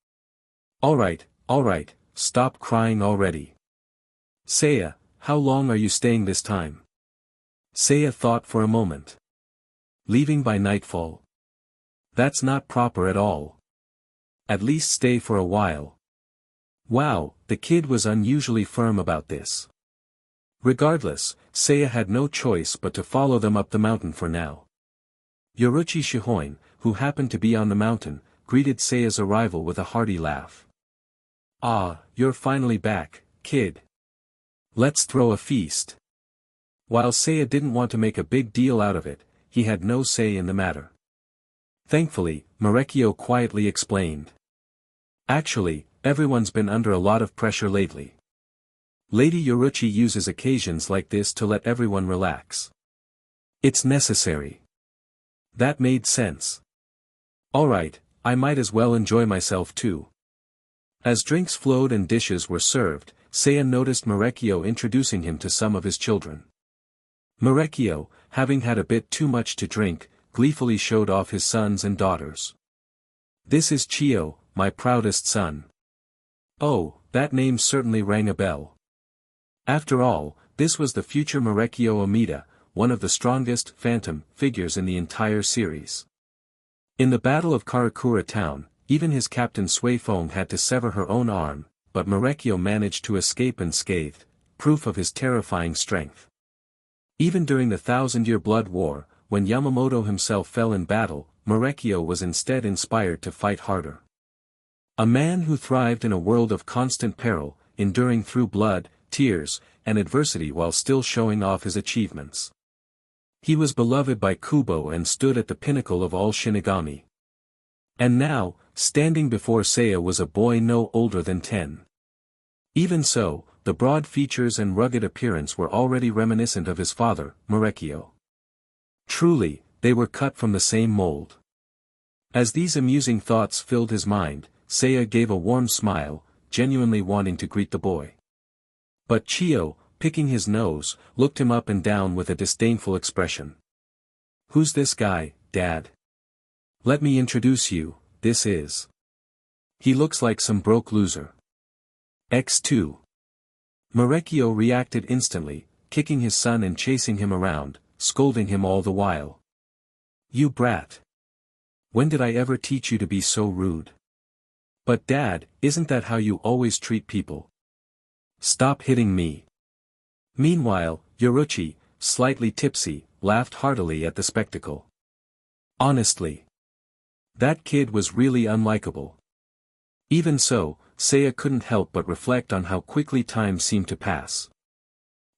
All right, stop crying already." "Seiya, how long are you staying this time?" Seiya thought for a moment. "Leaving by nightfall? That's not proper at all. At least stay for a while." Wow, the kid was unusually firm about this. Regardless, Seiya had no choice but to follow them up the mountain for now. Yoruichi Shihoin, who happened to be on the mountain, greeted Seiya's arrival with a hearty laugh. "Ah, you're finally back, kid. Let's throw a feast." While Seiya didn't want to make a big deal out of it, he had no say in the matter. Thankfully, Marekio quietly explained. "Actually, everyone's been under a lot of pressure lately. Lady Yoruichi uses occasions like this to let everyone relax. It's necessary." That made sense. "Alright, I might as well enjoy myself too." As drinks flowed and dishes were served, Seiya noticed Marekio introducing him to some of his children. Marekio, having had a bit too much to drink, gleefully showed off his sons and daughters. "This is Chiyo, my proudest son." Oh, that name certainly rang a bell. After all, this was the future Marekio Omida, one of the strongest phantom figures in the entire series. In the Battle of Karakura Town, even his captain Suifeng had to sever her own arm, but Marekio managed to escape unscathed, proof of his terrifying strength. Even during the Thousand-Year Blood War, when Yamamoto himself fell in battle, Marekio was instead inspired to fight harder. A man who thrived in a world of constant peril, enduring through blood, tears, and adversity while still showing off his achievements. He was beloved by Kubo and stood at the pinnacle of all Shinigami. And now, standing before Seiya was a boy no older than 10. Even so, the broad features and rugged appearance were already reminiscent of his father, Marekio. Truly, they were cut from the same mold. As these amusing thoughts filled his mind, Seiya gave a warm smile, genuinely wanting to greet the boy. But Chiyo, picking his nose, looked him up and down with a disdainful expression. "Who's this guy, Dad? Let me introduce you, this is. He looks like some broke loser. X2. Marekio reacted instantly, kicking his son and chasing him around, scolding him all the while. "You brat! When did I ever teach you to be so rude? But Dad, isn't that how you always treat people? Stop hitting me." Meanwhile, Yoruichi, slightly tipsy, laughed heartily at the spectacle. Honestly, that kid was really unlikable. Even so, Seiya couldn't help but reflect on how quickly time seemed to pass.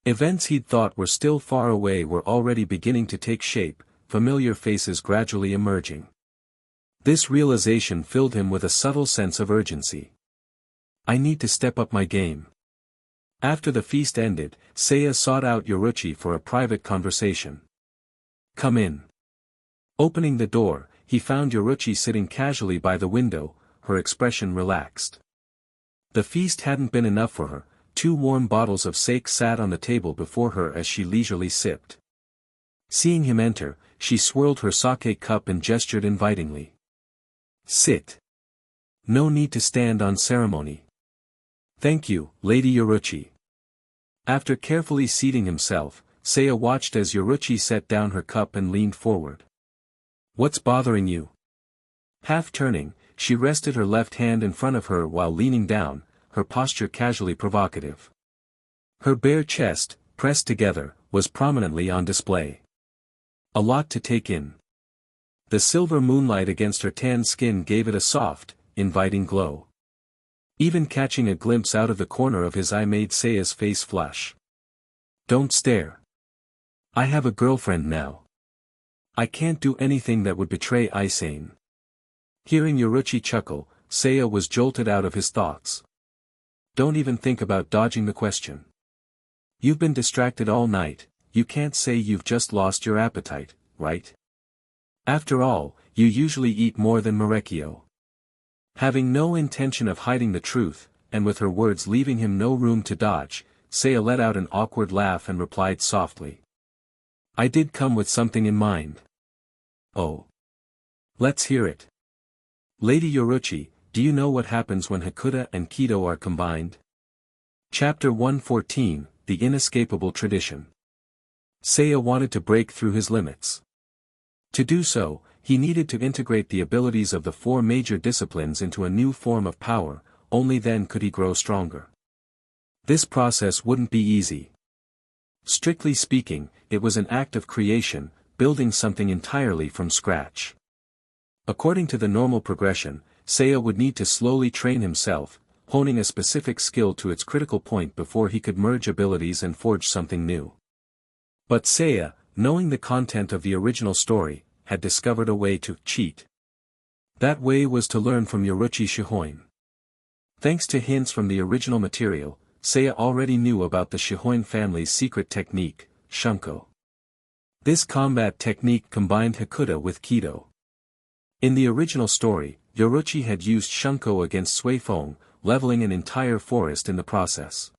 Events he'd thought were still far away were already beginning to take shape, familiar faces gradually emerging. This realization filled him with a subtle sense of urgency. "I need to step up my game." After the feast ended, Seiya sought out Yoruichi for a private conversation. "Come in." Opening the door, he found Yoruichi sitting casually by the window, her expression relaxed. The feast hadn't been enough for her, 2 warm bottles of sake sat on the table before her as she leisurely sipped. Seeing him enter, she swirled her sake cup and gestured invitingly. "Sit. No need to stand on ceremony." "Thank you, Lady Yoruichi." After carefully seating himself, Seiya watched as Yoruichi set down her cup and leaned forward. "What's bothering you?" Half turning, she rested her left hand in front of her while leaning down, her posture casually provocative. Her bare chest, pressed together, was prominently on display. A lot to take in. The silver moonlight against her tan skin gave it a soft, inviting glow. Even catching a glimpse out of the corner of his eye made Seiya's face flush. "Don't stare. I have a girlfriend now. I can't do anything that would betray Aizen." Hearing Yoruichi chuckle, Seiya was jolted out of his thoughts. "Don't even think about dodging the question. You've been distracted all night, you can't say you've just lost your appetite, right? After all, you usually eat more than Marekio." Having no intention of hiding the truth, and with her words leaving him no room to dodge, Seiya let out an awkward laugh and replied softly. "I did come with something in mind." "Oh. Let's hear it. Lady Yoruichi, do you know what happens when Hakuta and Kido are combined?" Chapter 114, The Inescapable Tradition. Seiya wanted to break through his limits. To do so, he needed to integrate the abilities of the 4 major disciplines into a new form of power, only then could he grow stronger. This process wouldn't be easy. Strictly speaking, it was an act of creation, building something entirely from scratch. According to the normal progression, Seiya would need to slowly train himself, honing a specific skill to its critical point before he could merge abilities and forge something new. But Seiya, knowing the content of the original story, had discovered a way to cheat. That way was to learn from Yoruichi Shihoin. Thanks to hints from the original material, Seiya already knew about the Shihoin family's secret technique, Shunko. This combat technique combined Hakuda with Kido. In the original story, Yoruichi had used Shunko against Suifeng, leveling an entire forest in the process.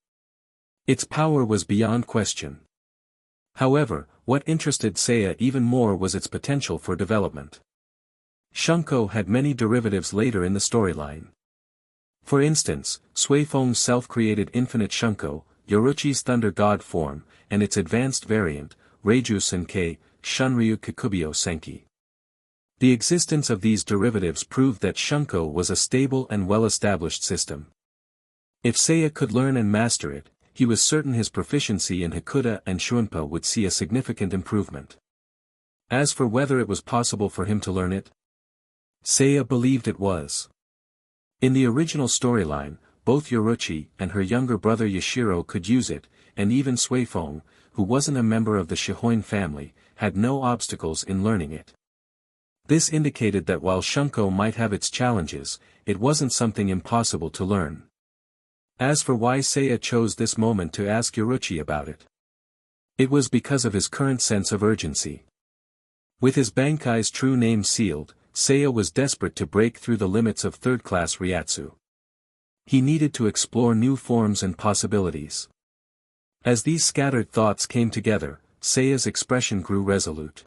Its power was beyond question. However, what interested Seiya even more was its potential for development. Shunko had many derivatives later in the storyline. For instance, Suifeng's self-created infinite Shunko, Yoruichi's Thunder God form, and its advanced variant, Reiju Senkei, Shunryu Kikubyo Senki. The existence of these derivatives proved that Shunko was a stable and well-established system. If Seiya could learn and master it, he was certain his proficiency in Hakuda and Shunpa would see a significant improvement. As for whether it was possible for him to learn it, Seiya believed it was. In the original storyline, both Yoruichi and her younger brother Yashiro could use it, and even Suifeng, who wasn't a member of the Shihoin family, had no obstacles in learning it. This indicated that while Shunko might have its challenges, it wasn't something impossible to learn. As for why Seiya chose this moment to ask Yoruichi about it, it was because of his current sense of urgency. With his Bankai's true name sealed, Seiya was desperate to break through the limits of third-class Ryatsu. He needed to explore new forms and possibilities. As these scattered thoughts came together, Seiya's expression grew resolute.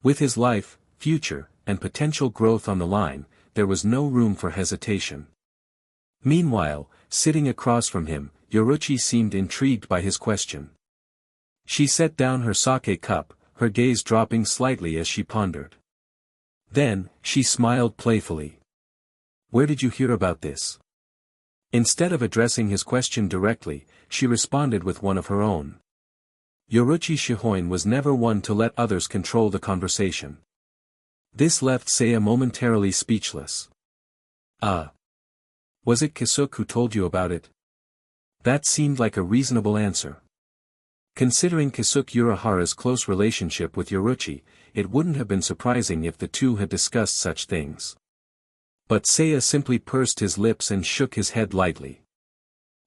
With his life, future, and potential growth on the line, there was no room for hesitation. Meanwhile, sitting across from him, Yoruichi seemed intrigued by his question. She set down her sake cup, her gaze dropping slightly as she pondered. Then, she smiled playfully. "Where did you hear about this?" Instead of addressing his question directly, she responded with one of her own. Yoruichi Shihoin was never one to let others control the conversation. This left Seiya momentarily speechless. Was it Kisuke who told you about it?" That seemed like a reasonable answer. Considering Kisuke Urahara's close relationship with Yoruichi, it wouldn't have been surprising if the two had discussed such things. But Seiya simply pursed his lips and shook his head lightly.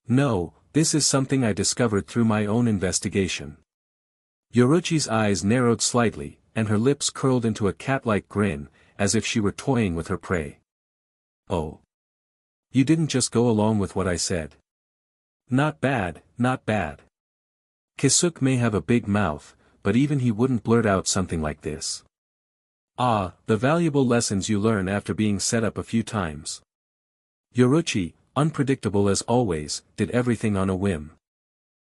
"No, this is something I discovered through my own investigation." Yoruichi's eyes narrowed slightly, and her lips curled into a cat-like grin, as if she were toying with her prey. "Oh. You didn't just go along with what I said." "Not bad, not bad. Kisuke may have a big mouth, but even he wouldn't blurt out something like this." The valuable lessons you learn after being set up a few times." Yoruichi, unpredictable as always, did everything on a whim.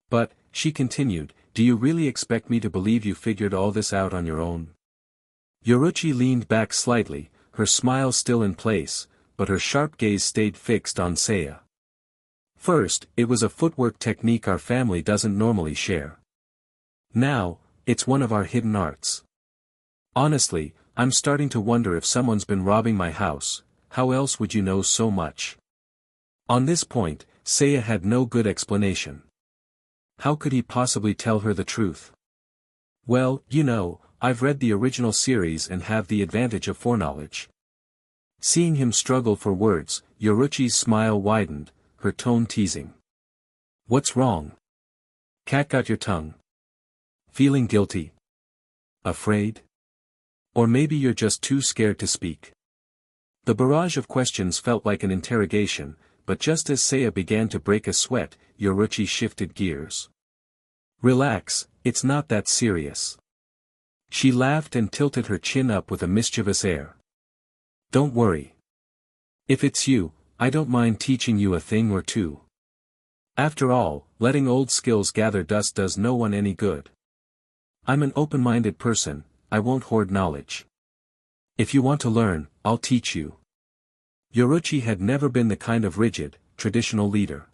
"But," she continued, "do you really expect me to believe you figured all this out on your own?" Yoruichi leaned back slightly, her smile still in place, but her sharp gaze stayed fixed on Seiya. "First, it was a footwork technique our family doesn't normally share. Now, it's one of our hidden arts. Honestly, I'm starting to wonder if someone's been robbing my house. How else would you know so much?" On this point, Seiya had no good explanation. How could he possibly tell her the truth? "Well, I've read the original series and have the advantage of foreknowledge." Seeing him struggle for words, Yoruichi's smile widened, her tone teasing. "What's wrong? Cat got your tongue? Feeling guilty? Afraid? Or maybe you're just too scared to speak?" The barrage of questions felt like an interrogation, but just as Seiya began to break a sweat, Yoruichi shifted gears. "Relax, it's not that serious." She laughed and tilted her chin up with a mischievous air. "Don't worry. If it's you, I don't mind teaching you a thing or two. After all, letting old skills gather dust does no one any good. I'm an open-minded person, I won't hoard knowledge. If you want to learn, I'll teach you." Yoruichi had never been the kind of rigid, traditional leader.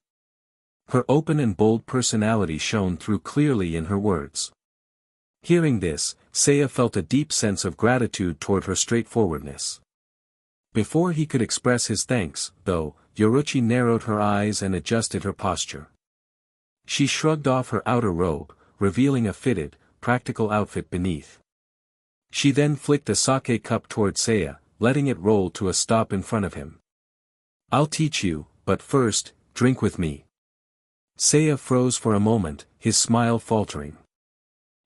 Her open and bold personality shone through clearly in her words. Hearing this, Seiya felt a deep sense of gratitude toward her straightforwardness. Before he could express his thanks, though, Yoruichi narrowed her eyes and adjusted her posture. She shrugged off her outer robe, revealing a fitted, practical outfit beneath. She then flicked a sake cup toward Seiya, letting it roll to a stop in front of him. "I'll teach you, but first, drink with me." Seiya froze for a moment, his smile faltering.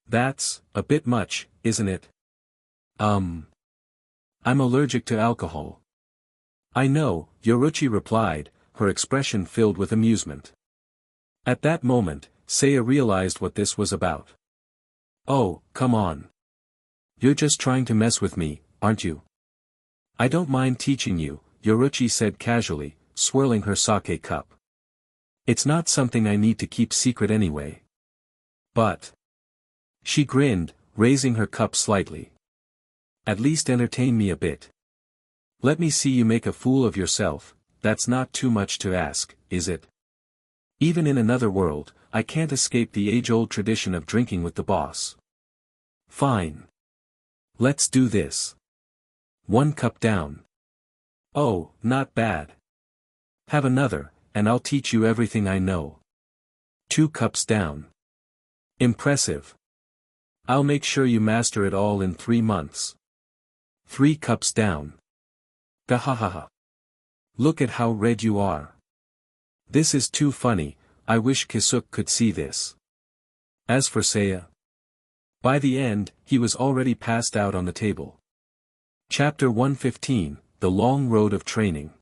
"That's a bit much, isn't it?" I'm allergic to alcohol." "I know," Yoruichi replied, her expression filled with amusement. At that moment, Seiya realized what this was about. "Oh, come on. You're just trying to mess with me, aren't you?" "I don't mind teaching you," Yoruichi said casually, swirling her sake cup. "It's not something I need to keep secret anyway." "But..." She grinned, raising her cup slightly. "At least entertain me a bit. Let me see you make a fool of yourself. That's not too much to ask, is it? Even in another world, I can't escape the age-old tradition of drinking with the boss." "Fine. Let's do this. 1 cup down." "Oh, not bad. Have another, and I'll teach you everything I know." 2 cups down. "Impressive. I'll make sure you master it all in 3 months." 3 cups down. "Gahahaha. Look at how red you are. This is too funny, I wish Kisuke could see this." As for Seiya, by the end, he was already passed out on the table. Chapter 115, The Long Road of Training.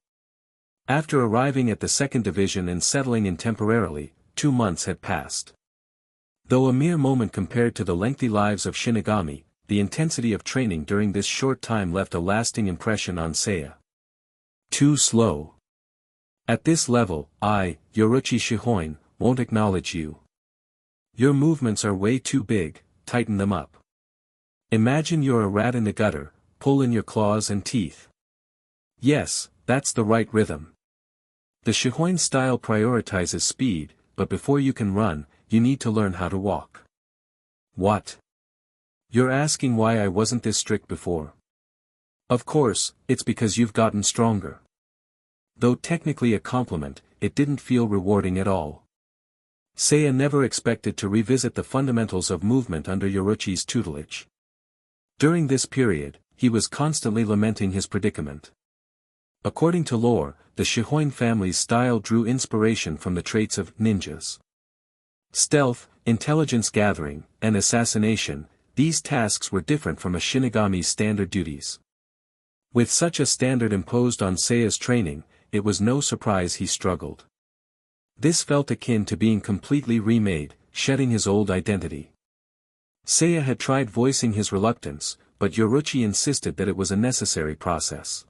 After arriving at the 2nd Division and settling in temporarily, 2 months had passed. Though a mere moment compared to the lengthy lives of Shinigami, the intensity of training during this short time left a lasting impression on Seiya. Too slow. At this level, Yoruichi Shihoin, won't acknowledge you. Your movements are way too big, tighten them up. Imagine you're a rat in the gutter, pull in your claws and teeth. Yes, that's the right rhythm. The Shihoin style prioritizes speed, but before you can run, you need to learn how to walk. What? You're asking why I wasn't this strict before? Of course, it's because you've gotten stronger. Though technically a compliment, it didn't feel rewarding at all. Seiya never expected to revisit the fundamentals of movement under Yoruichi's tutelage. During this period, he was constantly lamenting his predicament. According to lore, the Shihoin family's style drew inspiration from the traits of ninjas. Stealth, intelligence gathering, and assassination, these tasks were different from a Shinigami's standard duties. With such a standard imposed on Seiya's training, it was no surprise he struggled. This felt akin to being completely remade, shedding his old identity. Seiya had tried voicing his reluctance, but Yoruichi insisted that it was a necessary process.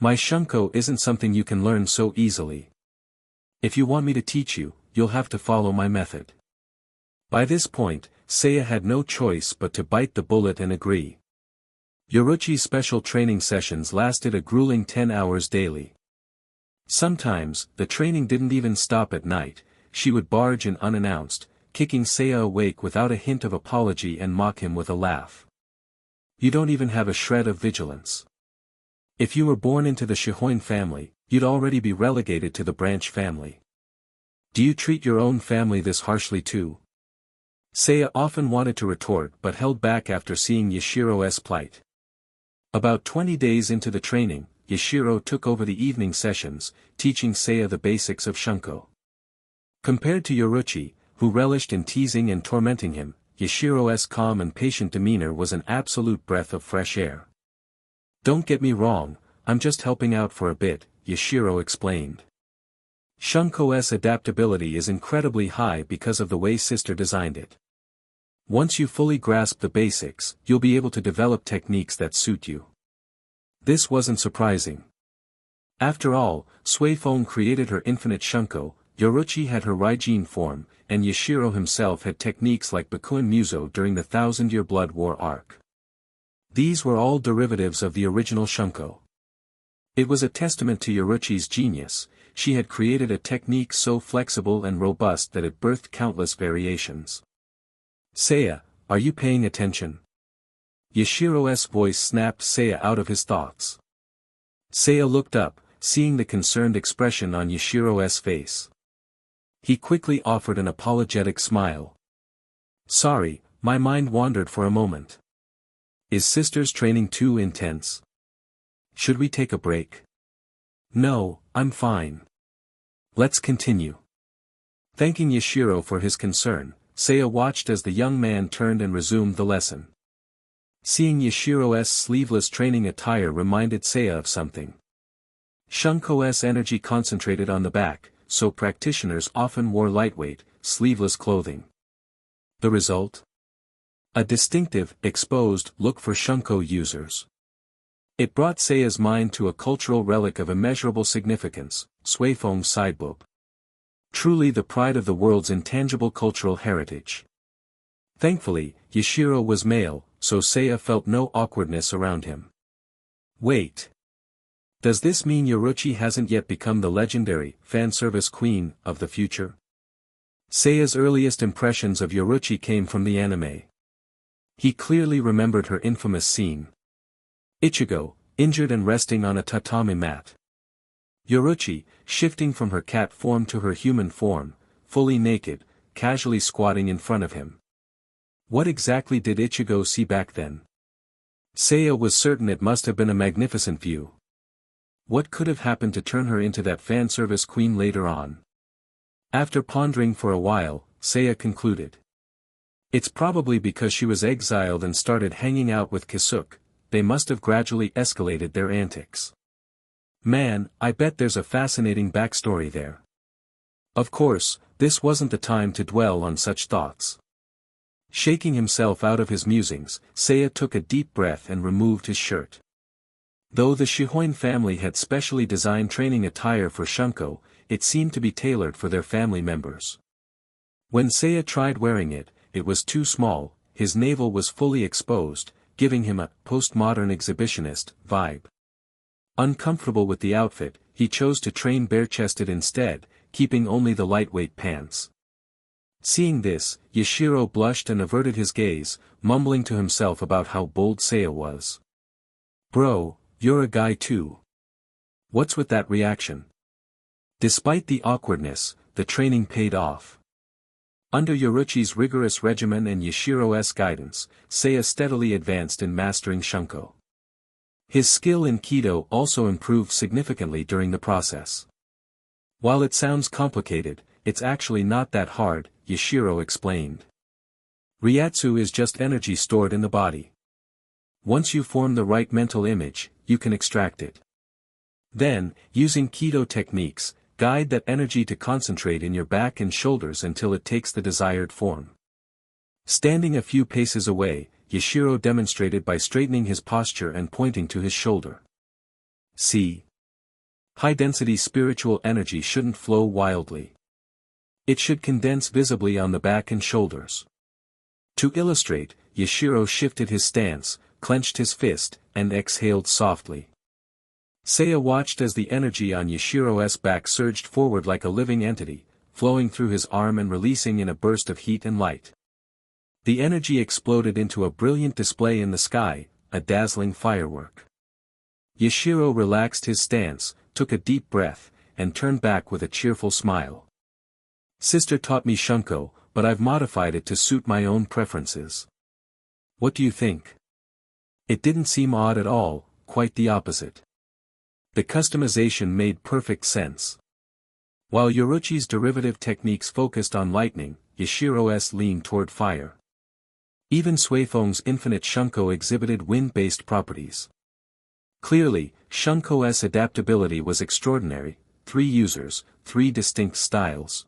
My Shunko isn't something you can learn so easily. If you want me to teach you, you'll have to follow my method. By this point, Seiya had no choice but to bite the bullet and agree. Yoruichi's special training sessions lasted a grueling 10 hours daily. Sometimes, the training didn't even stop at night, she would barge in unannounced, kicking Seiya awake without a hint of apology and mock him with a laugh. You don't even have a shred of vigilance. If you were born into the Shihoin family, you'd already be relegated to the branch family. Do you treat your own family this harshly too? Seiya often wanted to retort but held back after seeing Yashiro's plight. About 20 days into the training, Yashiro took over the evening sessions, teaching Seiya the basics of Shunko. Compared to Yoruichi, who relished in teasing and tormenting him, Yashiro's calm and patient demeanor was an absolute breath of fresh air. Don't get me wrong, I'm just helping out for a bit, Yashiro explained. Shunko's adaptability is incredibly high because of the way Sister designed it. Once you fully grasp the basics, you'll be able to develop techniques that suit you. This wasn't surprising. After all, Suifong created her infinite Shunko, Yoruichi had her Raijin form, and Yashiro himself had techniques like Bakuin Muso during the Thousand-Year Blood War arc. These were all derivatives of the original Shunko. It was a testament to Yoruichi's genius. She had created a technique so flexible and robust that it birthed countless variations. Seiya, are you paying attention? Yashiro's voice snapped Seiya out of his thoughts. Seiya looked up, seeing the concerned expression on Yashiro's face. He quickly offered an apologetic smile. Sorry, my mind wandered for a moment. Is sister's training too intense? Should we take a break? No, I'm fine. Let's continue. Thanking Yashiro for his concern, Seiya watched as the young man turned and resumed the lesson. Seeing Yashiro's sleeveless training attire reminded Seiya of something. Shunko's energy concentrated on the back, so practitioners often wore lightweight, sleeveless clothing. The result? A distinctive, exposed look for Shunko users. It brought Seiya's mind to a cultural relic of immeasurable significance, Suifeng's sidebook. Truly the pride of the world's intangible cultural heritage. Thankfully, Yashiro was male, so Seiya felt no awkwardness around him. Wait. Does this mean Yoruichi hasn't yet become the legendary, fanservice queen, of the future? Seiya's earliest impressions of Yoruichi came from the anime. He clearly remembered her infamous scene. Ichigo, injured and resting on a tatami mat. Yoruichi, shifting from her cat form to her human form, fully naked, casually squatting in front of him. What exactly did Ichigo see back then? Seiya was certain it must have been a magnificent view. What could have happened to turn her into that fanservice queen later on? After pondering for a while, Seiya concluded. It's probably because she was exiled and started hanging out with Kisuke, they must have gradually escalated their antics. Man, I bet there's a fascinating backstory there. Of course, this wasn't the time to dwell on such thoughts. Shaking himself out of his musings, Seiya took a deep breath and removed his shirt. Though the Shihoin family had specially designed training attire for Shunko, it seemed to be tailored for their family members. When Seiya tried wearing it, it was too small, his navel was fully exposed, giving him a postmodern exhibitionist vibe. Uncomfortable with the outfit, he chose to train bare-chested instead, keeping only the lightweight pants. Seeing this, Yashiro blushed and averted his gaze, mumbling to himself about how bold Seiya was. Bro, you're a guy too. What's with that reaction? Despite the awkwardness, the training paid off. Under Yoruichi's rigorous regimen and Yashiro's guidance, Seiya steadily advanced in mastering Shunko. His skill in Kido also improved significantly during the process. While it sounds complicated, it's actually not that hard, Yashiro explained. Ryatsu is just energy stored in the body. Once you form the right mental image, you can extract it. Then, using Kido techniques, guide that energy to concentrate in your back and shoulders until it takes the desired form. Standing a few paces away, Yashiro demonstrated by straightening his posture and pointing to his shoulder. See? High-density spiritual energy shouldn't flow wildly. It should condense visibly on the back and shoulders. To illustrate, Yashiro shifted his stance, clenched his fist, and exhaled softly. Seiya watched as the energy on Yashiro's back surged forward like a living entity, flowing through his arm and releasing in a burst of heat and light. The energy exploded into a brilliant display in the sky, a dazzling firework. Yashiro relaxed his stance, took a deep breath, and turned back with a cheerful smile. Sister taught me Shunko, but I've modified it to suit my own preferences. What do you think? It didn't seem odd at all, quite the opposite. The customization made perfect sense. While Yoruichi's derivative techniques focused on lightning, Yashiro's leaned toward fire. Even Suifeng's infinite Shunko exhibited wind-based properties. Clearly, Shunko's adaptability was extraordinary, 3 users, 3 distinct styles.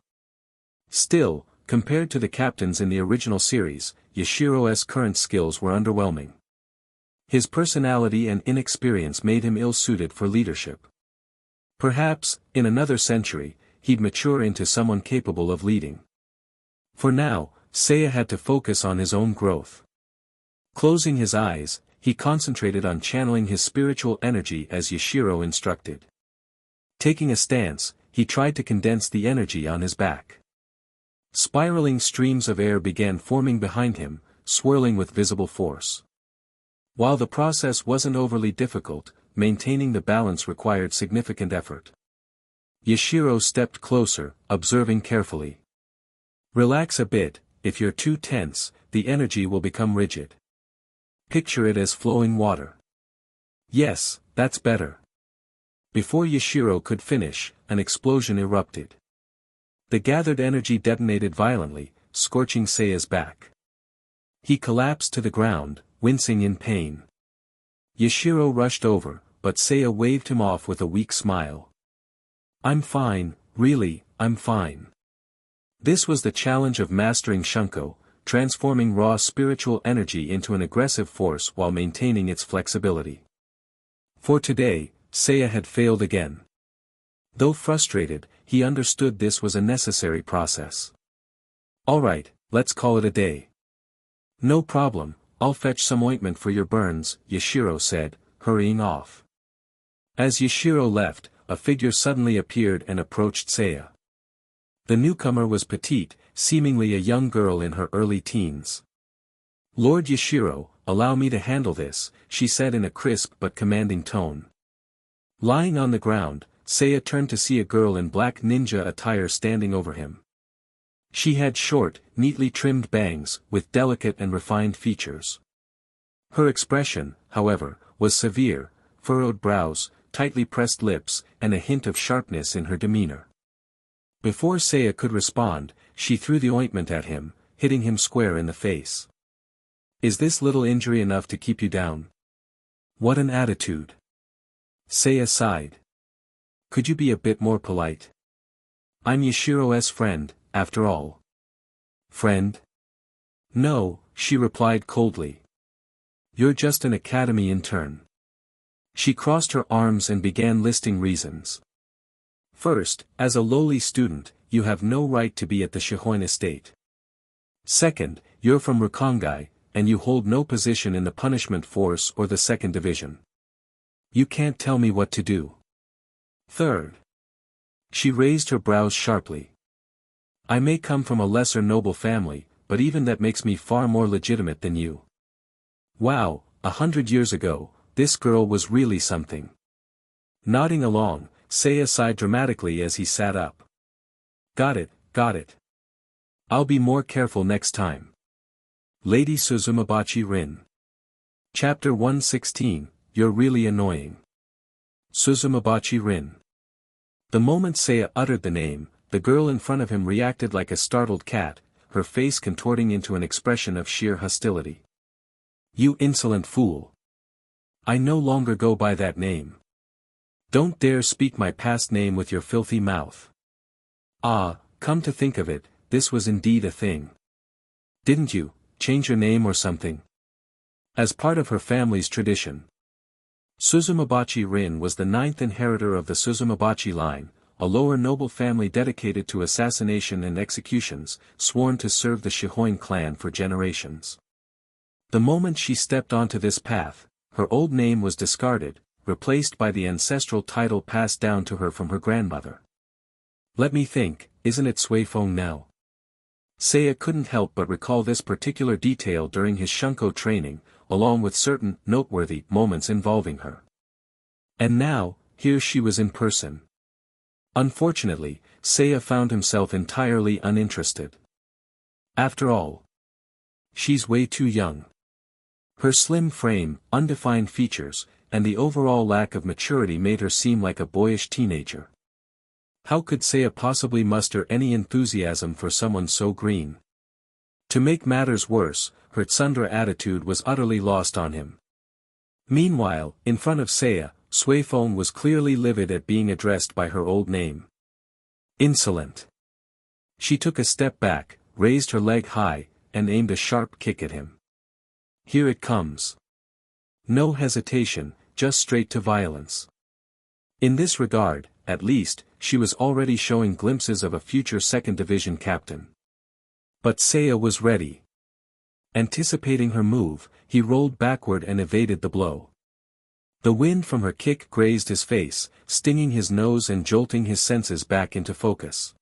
Still, compared to the captains in the original series, Yashiro's current skills were underwhelming. His personality and inexperience made him ill-suited for leadership. Perhaps, in another century, he'd mature into someone capable of leading. For now, Seiya had to focus on his own growth. Closing his eyes, he concentrated on channeling his spiritual energy as Yashiro instructed. Taking a stance, he tried to condense the energy on his back. Spiraling streams of air began forming behind him, swirling with visible force. While the process wasn't overly difficult, maintaining the balance required significant effort. Yashiro stepped closer, observing carefully. Relax a bit, if you're too tense, the energy will become rigid. Picture it as flowing water. Yes, that's better. Before Yashiro could finish, an explosion erupted. The gathered energy detonated violently, scorching Seiya's back. He collapsed to the ground, wincing in pain. Yashiro rushed over, but Seiya waved him off with a weak smile. I'm fine, really, I'm fine. This was the challenge of mastering Shunko, transforming raw spiritual energy into an aggressive force while maintaining its flexibility. For today, Seiya had failed again. Though frustrated, he understood this was a necessary process. Alright, let's call it a day. No problem, I'll fetch some ointment for your burns, Yashiro said, hurrying off. As Yashiro left, a figure suddenly appeared and approached Seiya. The newcomer was petite, seemingly a young girl in her early teens. Lord Yashiro, allow me to handle this, she said in a crisp but commanding tone. Lying on the ground, Seiya turned to see a girl in black ninja attire standing over him. She had short, neatly trimmed bangs, with delicate and refined features. Her expression, however, was severe, furrowed brows, tightly pressed lips, and a hint of sharpness in her demeanor. Before Seiya could respond, she threw the ointment at him, hitting him square in the face. Is this little injury enough to keep you down? What an attitude. Seiya sighed. Could you be a bit more polite? I'm Yashiro's friend, after all. Friend? No, she replied coldly. You're just an academy intern. She crossed her arms and began listing reasons. First, as a lowly student, you have no right to be at the Shihoin estate. Second, you're from Rukongai, and you hold no position in the punishment force or the second division. You can't tell me what to do. Third. She raised her brows sharply. I may come from a lesser noble family, but even that makes me far more legitimate than you. Wow, 100 years ago, this girl was really something. Nodding along, Seiya sighed dramatically as he sat up. Got it, got it. I'll be more careful next time. Lady Suzumabachi Rin. Chapter 116, You're really annoying. Suzumabachi Rin. The moment Seiya uttered the name, the girl in front of him reacted like a startled cat, her face contorting into an expression of sheer hostility. You insolent fool. I no longer go by that name. Don't dare speak my past name with your filthy mouth. Ah, come to think of it, this was indeed a thing. Didn't you change your name or something? As part of her family's tradition. Suzumabachi Rin was the ninth inheritor of the Suzumabachi line, a lower noble family dedicated to assassination and executions, sworn to serve the Shihoin clan for generations. The moment she stepped onto this path, her old name was discarded, replaced by the ancestral title passed down to her from her grandmother. Let me think, isn't it Suifeng now? Seiya couldn't help but recall this particular detail during his Shunko training, along with certain noteworthy moments involving her. And now, here she was in person. Unfortunately, Seiya found himself entirely uninterested. After all, she's way too young. Her slim frame, undefined features, and the overall lack of maturity made her seem like a boyish teenager. How could Seiya possibly muster any enthusiasm for someone so green? To make matters worse, her tsundere attitude was utterly lost on him. Meanwhile, in front of Seiya, Suifeng was clearly livid at being addressed by her old name. Insolent. She took a step back, raised her leg high, and aimed a sharp kick at him. Here it comes. No hesitation, just straight to violence. In this regard, at least, she was already showing glimpses of a future second division captain. But Seiya was ready. Anticipating her move, he rolled backward and evaded the blow. The wind from her kick grazed his face, stinging his nose and jolting his senses back into focus.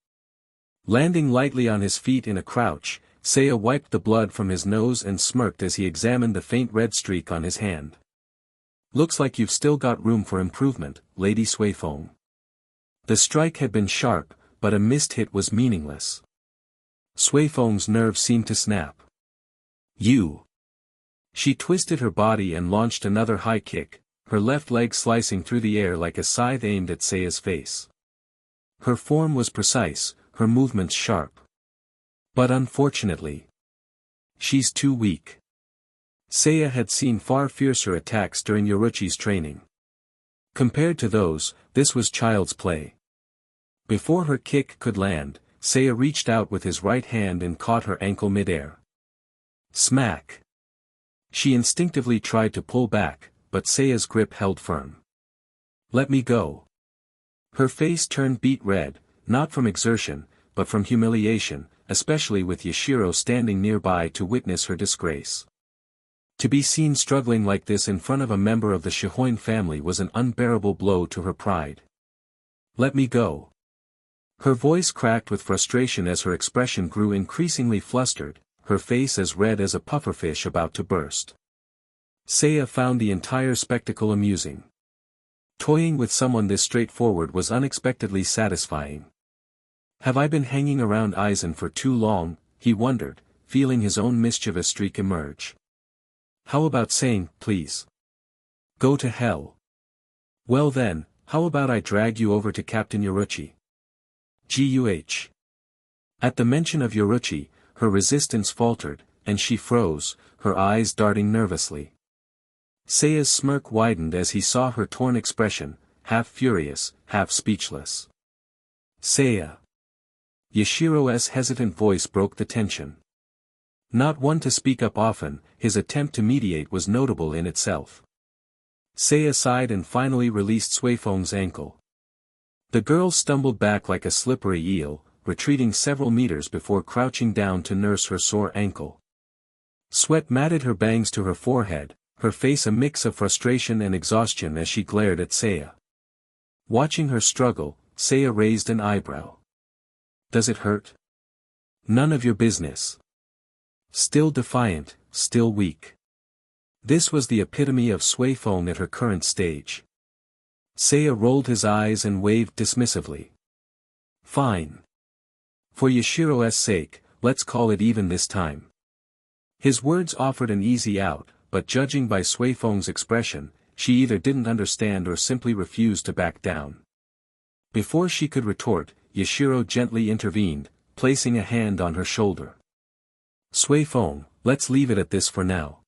Landing lightly on his feet in a crouch, Seiya wiped the blood from his nose and smirked as he examined the faint red streak on his hand. Looks like you've still got room for improvement, Lady Suifeng. The strike had been sharp, but a missed hit was meaningless. Suifeng's nerves seemed to snap. You! She twisted her body and launched another high kick, her left leg slicing through the air like a scythe aimed at Seiya's face. Her form was precise, her movements sharp. But unfortunately, she's too weak. Seiya had seen far fiercer attacks during Yoruichi's training. Compared to those, this was child's play. Before her kick could land, Seiya reached out with his right hand and caught her ankle mid-air. Smack! She instinctively tried to pull back, but Seiya's grip held firm. Let me go. Her face turned beet red, not from exertion, but from humiliation, especially with Yashiro standing nearby to witness her disgrace. To be seen struggling like this in front of a member of the Shihoin family was an unbearable blow to her pride. Let me go. Her voice cracked with frustration as her expression grew increasingly flustered, her face as red as a pufferfish about to burst. Seiya found the entire spectacle amusing. Toying with someone this straightforward was unexpectedly satisfying. Have I been hanging around Aizen for too long, he wondered, feeling his own mischievous streak emerge. How about saying, please? Go to hell. Well then, how about I drag you over to Captain Yoruichi? Guh. At the mention of Yoruichi, her resistance faltered, and she froze, her eyes darting nervously. Seiya's smirk widened as he saw her torn expression, half furious, half speechless. Seiya. Yashiro's hesitant voice broke the tension. Not one to speak up often, his attempt to mediate was notable in itself. Seiya sighed and finally released Suifeng's ankle. The girl stumbled back like a slippery eel, retreating several meters before crouching down to nurse her sore ankle. Sweat matted her bangs to her forehead, her face a mix of frustration and exhaustion as she glared at Seiya. Watching her struggle, Seiya raised an eyebrow. Does it hurt? None of your business. Still defiant, still weak. This was the epitome of Suifeng at her current stage. Seiya rolled his eyes and waved dismissively. Fine. For Yashiro's sake, let's call it even this time. His words offered an easy out, but judging by Suifeng's expression, she either didn't understand or simply refused to back down. Before she could retort, Yashiro gently intervened, placing a hand on her shoulder. Suifeng, let's leave it at this for now.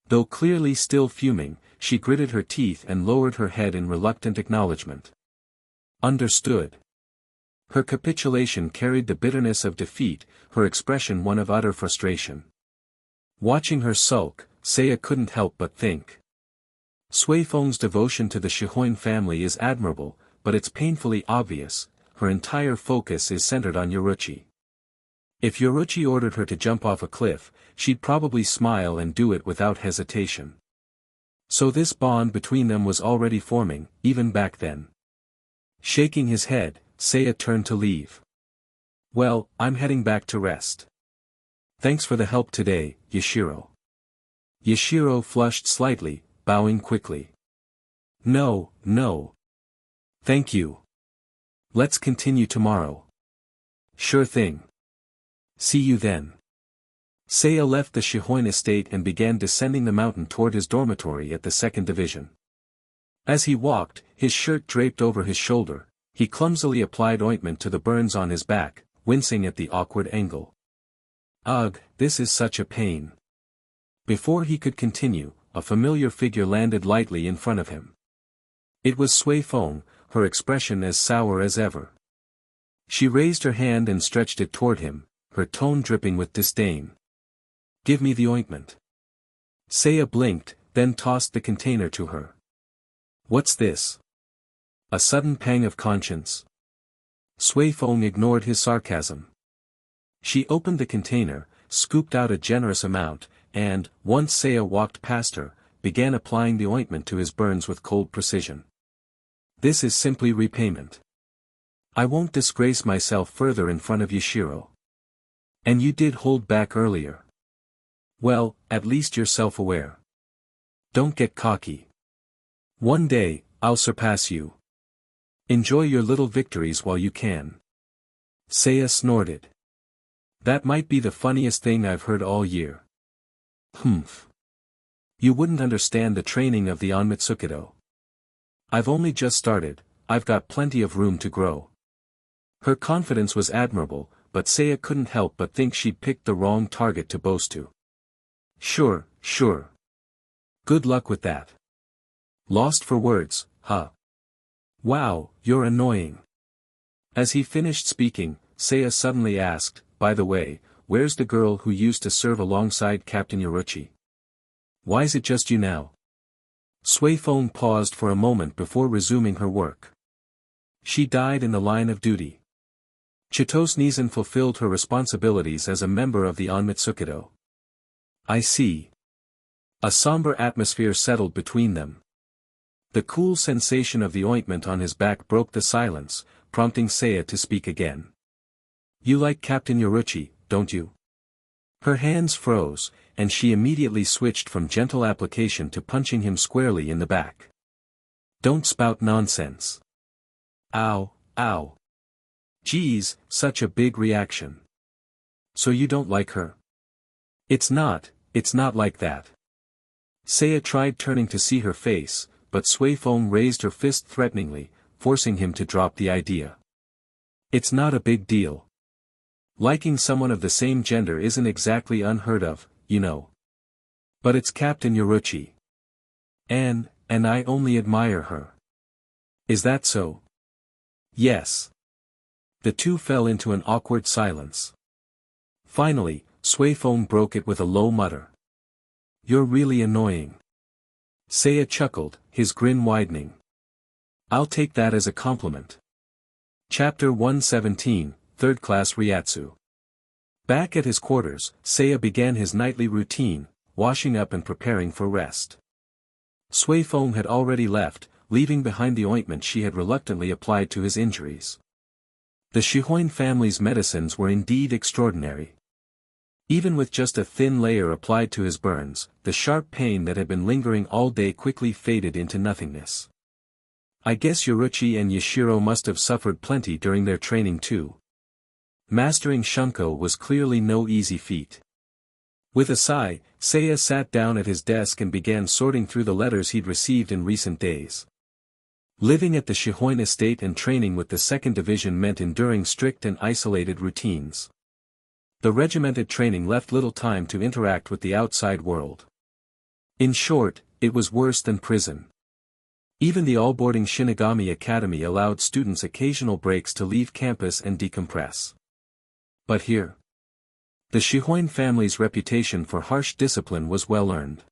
Though clearly still fuming, she gritted her teeth and lowered her head in reluctant acknowledgement. Understood. Her capitulation carried the bitterness of defeat, her expression one of utter frustration. Watching her sulk, Seiya couldn't help but think. Suifeng's devotion to the Shihoin family is admirable, but it's painfully obvious, her entire focus is centered on Yoruichi. If Yoruichi ordered her to jump off a cliff, she'd probably smile and do it without hesitation. So this bond between them was already forming, even back then. Shaking his head, Seiya turned to leave. Well, I'm heading back to rest. Thanks for the help today, Yashiro. Yashiro flushed slightly, bowing quickly. No. Thank you. Let's continue tomorrow. Sure thing. See you then. Seiya left the Shihoin estate and began descending the mountain toward his dormitory at the 2nd Division. As he walked, his shirt draped over his shoulder, he clumsily applied ointment to the burns on his back, wincing at the awkward angle. Ugh, this is such a pain. Before he could continue, a familiar figure landed lightly in front of him. It was Suifeng, her expression as sour as ever. She raised her hand and stretched it toward him, her tone dripping with disdain. Give me the ointment. Seiya blinked, then tossed the container to her. What's this? A sudden pang of conscience. Suifeng ignored his sarcasm. She opened the container, scooped out a generous amount, and, once Seiya walked past her, began applying the ointment to his burns with cold precision. This is simply repayment. I won't disgrace myself further in front of Yashiro. And you did hold back earlier. Well, at least you're self-aware. Don't get cocky. One day, I'll surpass you. Enjoy your little victories while you can. Seiya snorted. That might be the funniest thing I've heard all year. Humph. You wouldn't understand the training of the Onmitsukido. I've only just started, I've got plenty of room to grow. Her confidence was admirable, but Seiya couldn't help but think she'd picked the wrong target to boast to. Sure. Good luck with that. Lost for words, huh? Wow, you're annoying. As he finished speaking, Seiya suddenly asked, by the way, where's the girl who used to serve alongside Captain Yoruichi? Why's it just you now? Suifeng paused for a moment before resuming her work. She died in the line of duty. Tosen and Aizen fulfilled her responsibilities as a member of the Onmitsukido. I see. A somber atmosphere settled between them. The cool sensation of the ointment on his back broke the silence, prompting Seiya to speak again. You like Captain Yoruichi, don't you? Her hands froze, and she immediately switched from gentle application to punching him squarely in the back. Don't spout nonsense. Ow. Geez, such a big reaction. So you don't like her? It's not like that. Seiya tried turning to see her face, but Suifeng raised her fist threateningly, forcing him to drop the idea. It's not a big deal. Liking someone of the same gender isn't exactly unheard of, you know. But it's Captain Yoruichi. And I only admire her. Is that so? Yes. The two fell into an awkward silence. Finally, Suifeng broke it with a low mutter. You're really annoying. Seiya chuckled, his grin widening. I'll take that as a compliment. Chapter 117, Third Class Ryatsu. Back at his quarters, Seiya began his nightly routine, washing up and preparing for rest. Suifeng had already left, leaving behind the ointment she had reluctantly applied to his injuries. The Shihoin family's medicines were indeed extraordinary. Even with just a thin layer applied to his burns, the sharp pain that had been lingering all day quickly faded into nothingness. I guess Yoruichi and Yashiro must have suffered plenty during their training too. Mastering Shunko was clearly no easy feat. With a sigh, Seiya sat down at his desk and began sorting through the letters he'd received in recent days. Living at the Shihoin estate and training with the 2nd Division meant enduring strict and isolated routines. The regimented training left little time to interact with the outside world. In short, it was worse than prison. Even the all-boarding Shinigami Academy allowed students occasional breaks to leave campus and decompress. But here, the Shihoin family's reputation for harsh discipline was well earned.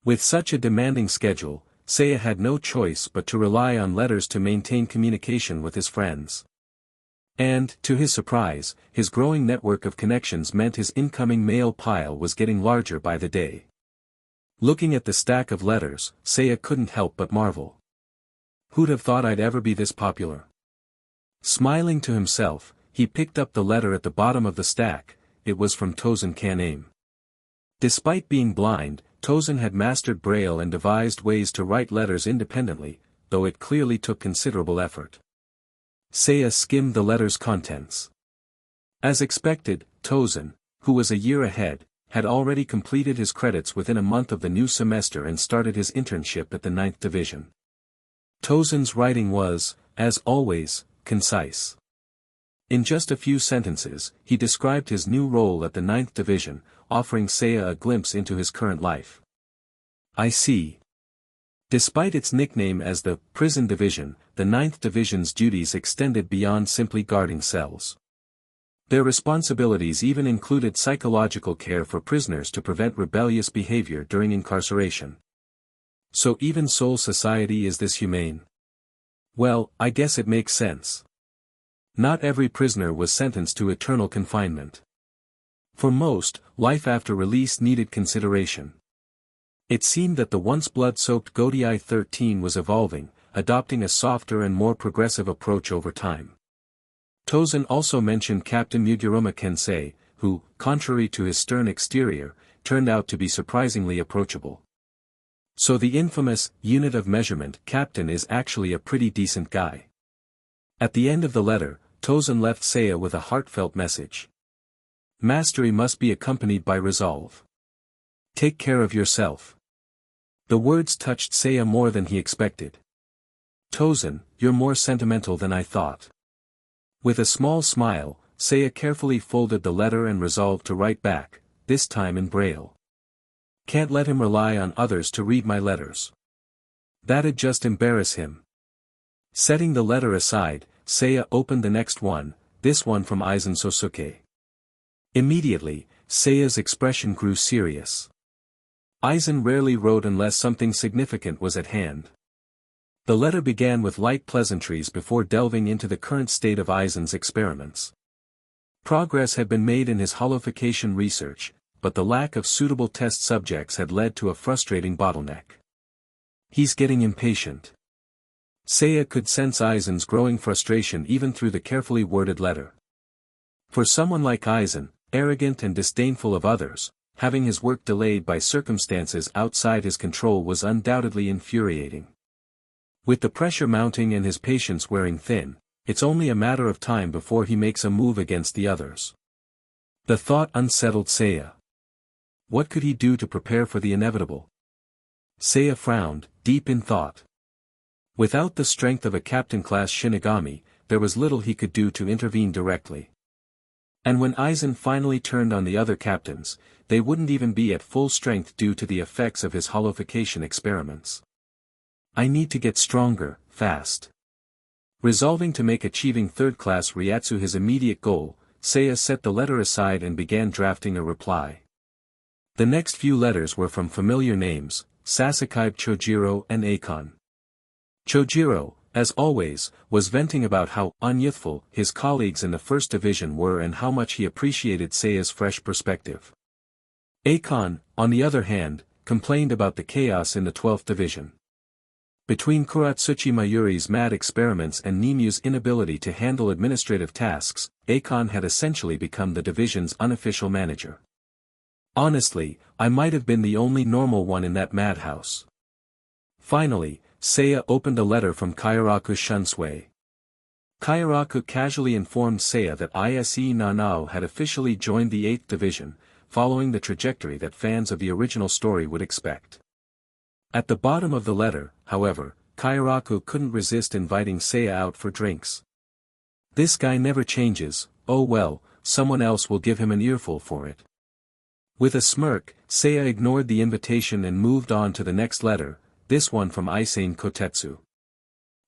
With such a demanding schedule, Seiya had no choice but to rely on letters to maintain communication with his friends. And, to his surprise, his growing network of connections meant his incoming mail pile was getting larger by the day. Looking at the stack of letters, Seiya couldn't help but marvel. Who'd have thought I'd ever be this popular? Smiling to himself, he picked up the letter at the bottom of the stack. It was from Tosen and Aizen. Despite being blind, Tosen had mastered Braille and devised ways to write letters independently, though it clearly took considerable effort. Seiya skimmed the letter's contents. As expected, Tosen, who was a year ahead, had already completed his credits within a month of the new semester and started his internship at the 9th Division. Tosen's writing was, as always, concise. In just a few sentences, he described his new role at the 9th Division, offering Seiya a glimpse into his current life. I see. Despite its nickname as the Prison Division, the 9th Division's duties extended beyond simply guarding cells. Their responsibilities even included psychological care for prisoners to prevent rebellious behavior during incarceration. So even Seoul society is this humane? Well, I guess it makes sense. Not every prisoner was sentenced to eternal confinement. For most, life after release needed consideration. It seemed that the once blood-soaked Godiai 13 was evolving, adopting a softer and more progressive approach over time. Tosen also mentioned Captain Muguruma Kensei, who, contrary to his stern exterior, turned out to be surprisingly approachable. So the infamous unit of measurement captain is actually a pretty decent guy. At the end of the letter, Tosen left Seiya with a heartfelt message. Mastery must be accompanied by resolve. Take care of yourself. The words touched Seiya more than he expected. Tosen, you're more sentimental than I thought. With a small smile, Seiya carefully folded the letter and resolved to write back, this time in Braille. Can't let him rely on others to read my letters. That'd just embarrass him. Setting the letter aside, Seiya opened the next one, this one from Aizen Sōsuke. Immediately, Seiya's expression grew serious. Aizen rarely wrote unless something significant was at hand. The letter began with light pleasantries before delving into the current state of Aizen's experiments. Progress had been made in his Hollowification research, but the lack of suitable test subjects had led to a frustrating bottleneck. He's getting impatient. Seiya could sense Aizen's growing frustration even through the carefully worded letter. For someone like Aizen, arrogant and disdainful of others, having his work delayed by circumstances outside his control was undoubtedly infuriating. With the pressure mounting and his patience wearing thin, it's only a matter of time before he makes a move against the others. The thought unsettled Seiya. What could he do to prepare for the inevitable? Seiya frowned, deep in thought. Without the strength of a captain-class Shinigami, there was little he could do to intervene directly. And when Aizen finally turned on the other captains, they wouldn't even be at full strength due to the effects of his Hollowification experiments. I need to get stronger, fast. Resolving to make achieving third-class Ryatsu his immediate goal, Seiya set the letter aside and began drafting a reply. The next few letters were from familiar names, Sasuke Chojiro and Akon. Chojiro, as always, was venting about how unyouthful his colleagues in the First Division were and how much he appreciated Seiya's fresh perspective. Akon, on the other hand, complained about the chaos in the 12th Division. Between Kuratsuchi Mayuri's mad experiments and Nimu's inability to handle administrative tasks, Akon had essentially become the division's unofficial manager. Honestly, I might have been the only normal one in that madhouse. Finally, Seiya opened a letter from Kairaku Shunsui. Kairaku casually informed Seiya that Ise Nanao had officially joined the 8th Division, following the trajectory that fans of the original story would expect. At the bottom of the letter, however, Kairaku couldn't resist inviting Seiya out for drinks. This guy never changes, oh well, someone else will give him an earful for it. With a smirk, Seiya ignored the invitation and moved on to the next letter, this one from Aizen Kotetsu.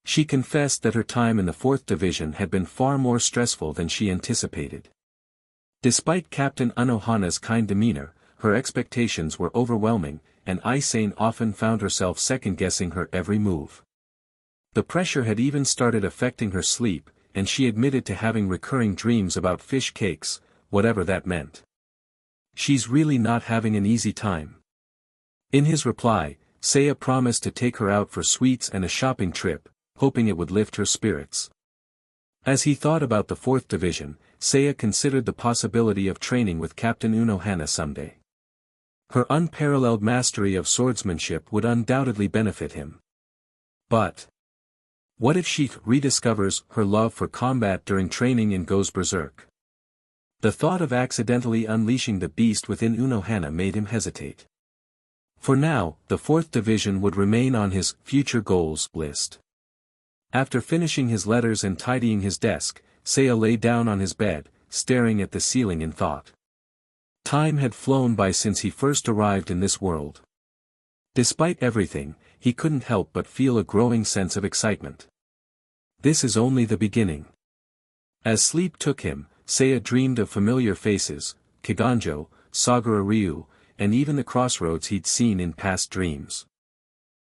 She confessed that her time in the 4th Division had been far more stressful than she anticipated. Despite Captain Unohana's kind demeanor, her expectations were overwhelming, and Aizen often found herself second-guessing her every move. The pressure had even started affecting her sleep, and she admitted to having recurring dreams about fish cakes, whatever that meant. She's really not having an easy time. In his reply, Seiya promised to take her out for sweets and a shopping trip, hoping it would lift her spirits. As he thought about the 4th Division, Seiya considered the possibility of training with Captain Unohana someday. Her unparalleled mastery of swordsmanship would undoubtedly benefit him. But what if she rediscovers her love for combat during training and goes berserk? The thought of accidentally unleashing the beast within Unohana made him hesitate. For now, the 4th Division would remain on his future goals list. After finishing his letters and tidying his desk, Seiya lay down on his bed, staring at the ceiling in thought. Time had flown by since he first arrived in this world. Despite everything, he couldn't help but feel a growing sense of excitement. This is only the beginning. As sleep took him, Seiya dreamed of familiar faces, Kiganjo, Sagara Ryu, and even the crossroads he'd seen in past dreams.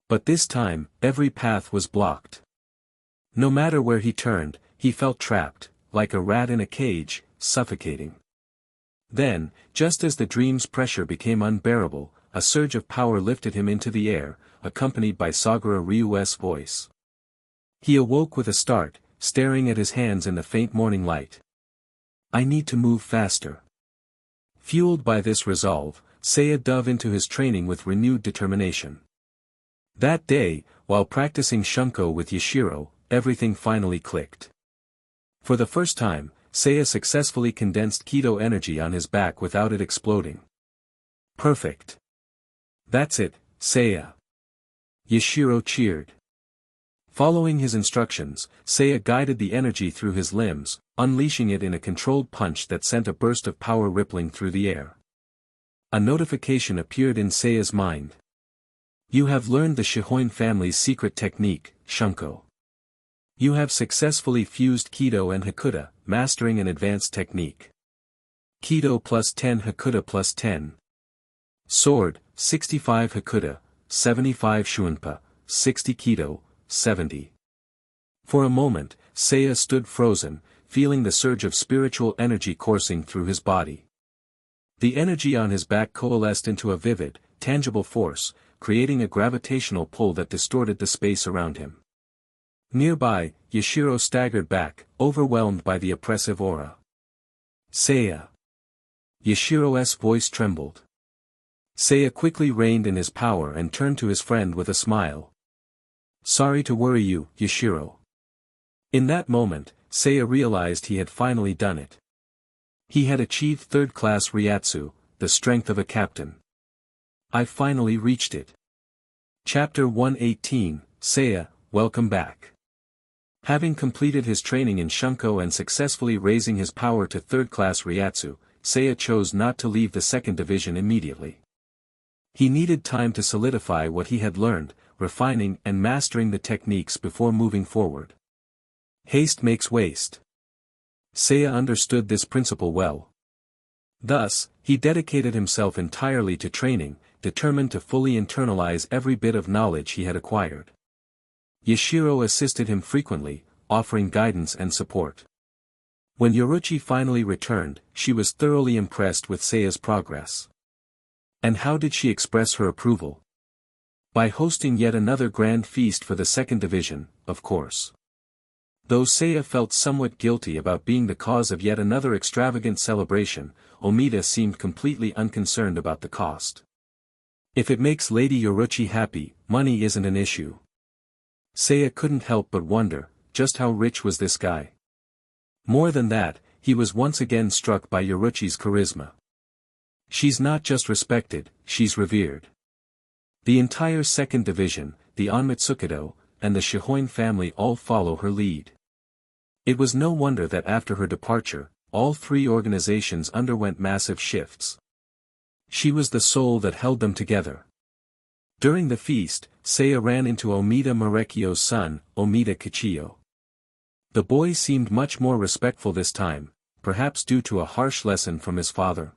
But this time, every path was blocked. No matter where he turned, he felt trapped, like a rat in a cage, suffocating. Then, just as the dream's pressure became unbearable, a surge of power lifted him into the air, accompanied by Sagara Ryu's voice. He awoke with a start, staring at his hands in the faint morning light. I need to move faster. Fueled by this resolve, Seiya dove into his training with renewed determination. That day, while practicing Shunko with Yashiro, everything finally clicked. For the first time, Seiya successfully condensed Kido energy on his back without it exploding. Perfect. That's it, Seiya. Yashiro cheered. Following his instructions, Seiya guided the energy through his limbs, unleashing it in a controlled punch that sent a burst of power rippling through the air. A notification appeared in Seiya's mind. You have learned the Shihoin family's secret technique, Shunko. You have successfully fused Kido and Hakuda, mastering an advanced technique. Kido plus 10 Hakuda plus 10. Sword, 65 Hakuda, 75 Shunpa, 60 Kido, 70. For a moment, Seiya stood frozen, feeling the surge of spiritual energy coursing through his body. The energy on his back coalesced into a vivid, tangible force, creating a gravitational pull that distorted the space around him. Nearby, Yashiro staggered back, overwhelmed by the oppressive aura. Seiya. Yashiro's voice trembled. Seiya quickly reined in his power and turned to his friend with a smile. Sorry to worry you, Yashiro. In that moment, Seiya realized he had finally done it. He had achieved third-class Ryatsu, the strength of a captain. I finally reached it. Chapter 118, Seiya, welcome back. Having completed his training in Shunko and successfully raising his power to third-class Ryatsu, Seiya chose not to leave the second division immediately. He needed time to solidify what he had learned, refining and mastering the techniques before moving forward. Haste makes waste. Seiya understood this principle well. Thus, he dedicated himself entirely to training, determined to fully internalize every bit of knowledge he had acquired. Yashiro assisted him frequently, offering guidance and support. When Yoruichi finally returned, she was thoroughly impressed with Seiya's progress. And how did she express her approval? By hosting yet another grand feast for the second division, of course. Though Seiya felt somewhat guilty about being the cause of yet another extravagant celebration, Omida seemed completely unconcerned about the cost. If it makes Lady Yoruichi happy, money isn't an issue. Seiya couldn't help but wonder, just how rich was this guy? More than that, he was once again struck by Yoruichi's charisma. She's not just respected, she's revered. The entire second division, the Onmitsukido, and the Shihoin family all follow her lead. It was no wonder that after her departure, all three organizations underwent massive shifts. She was the soul that held them together. During the feast, Seiya ran into Omida Marekio's son, Omida Kichiyo. The boy seemed much more respectful this time, perhaps due to a harsh lesson from his father.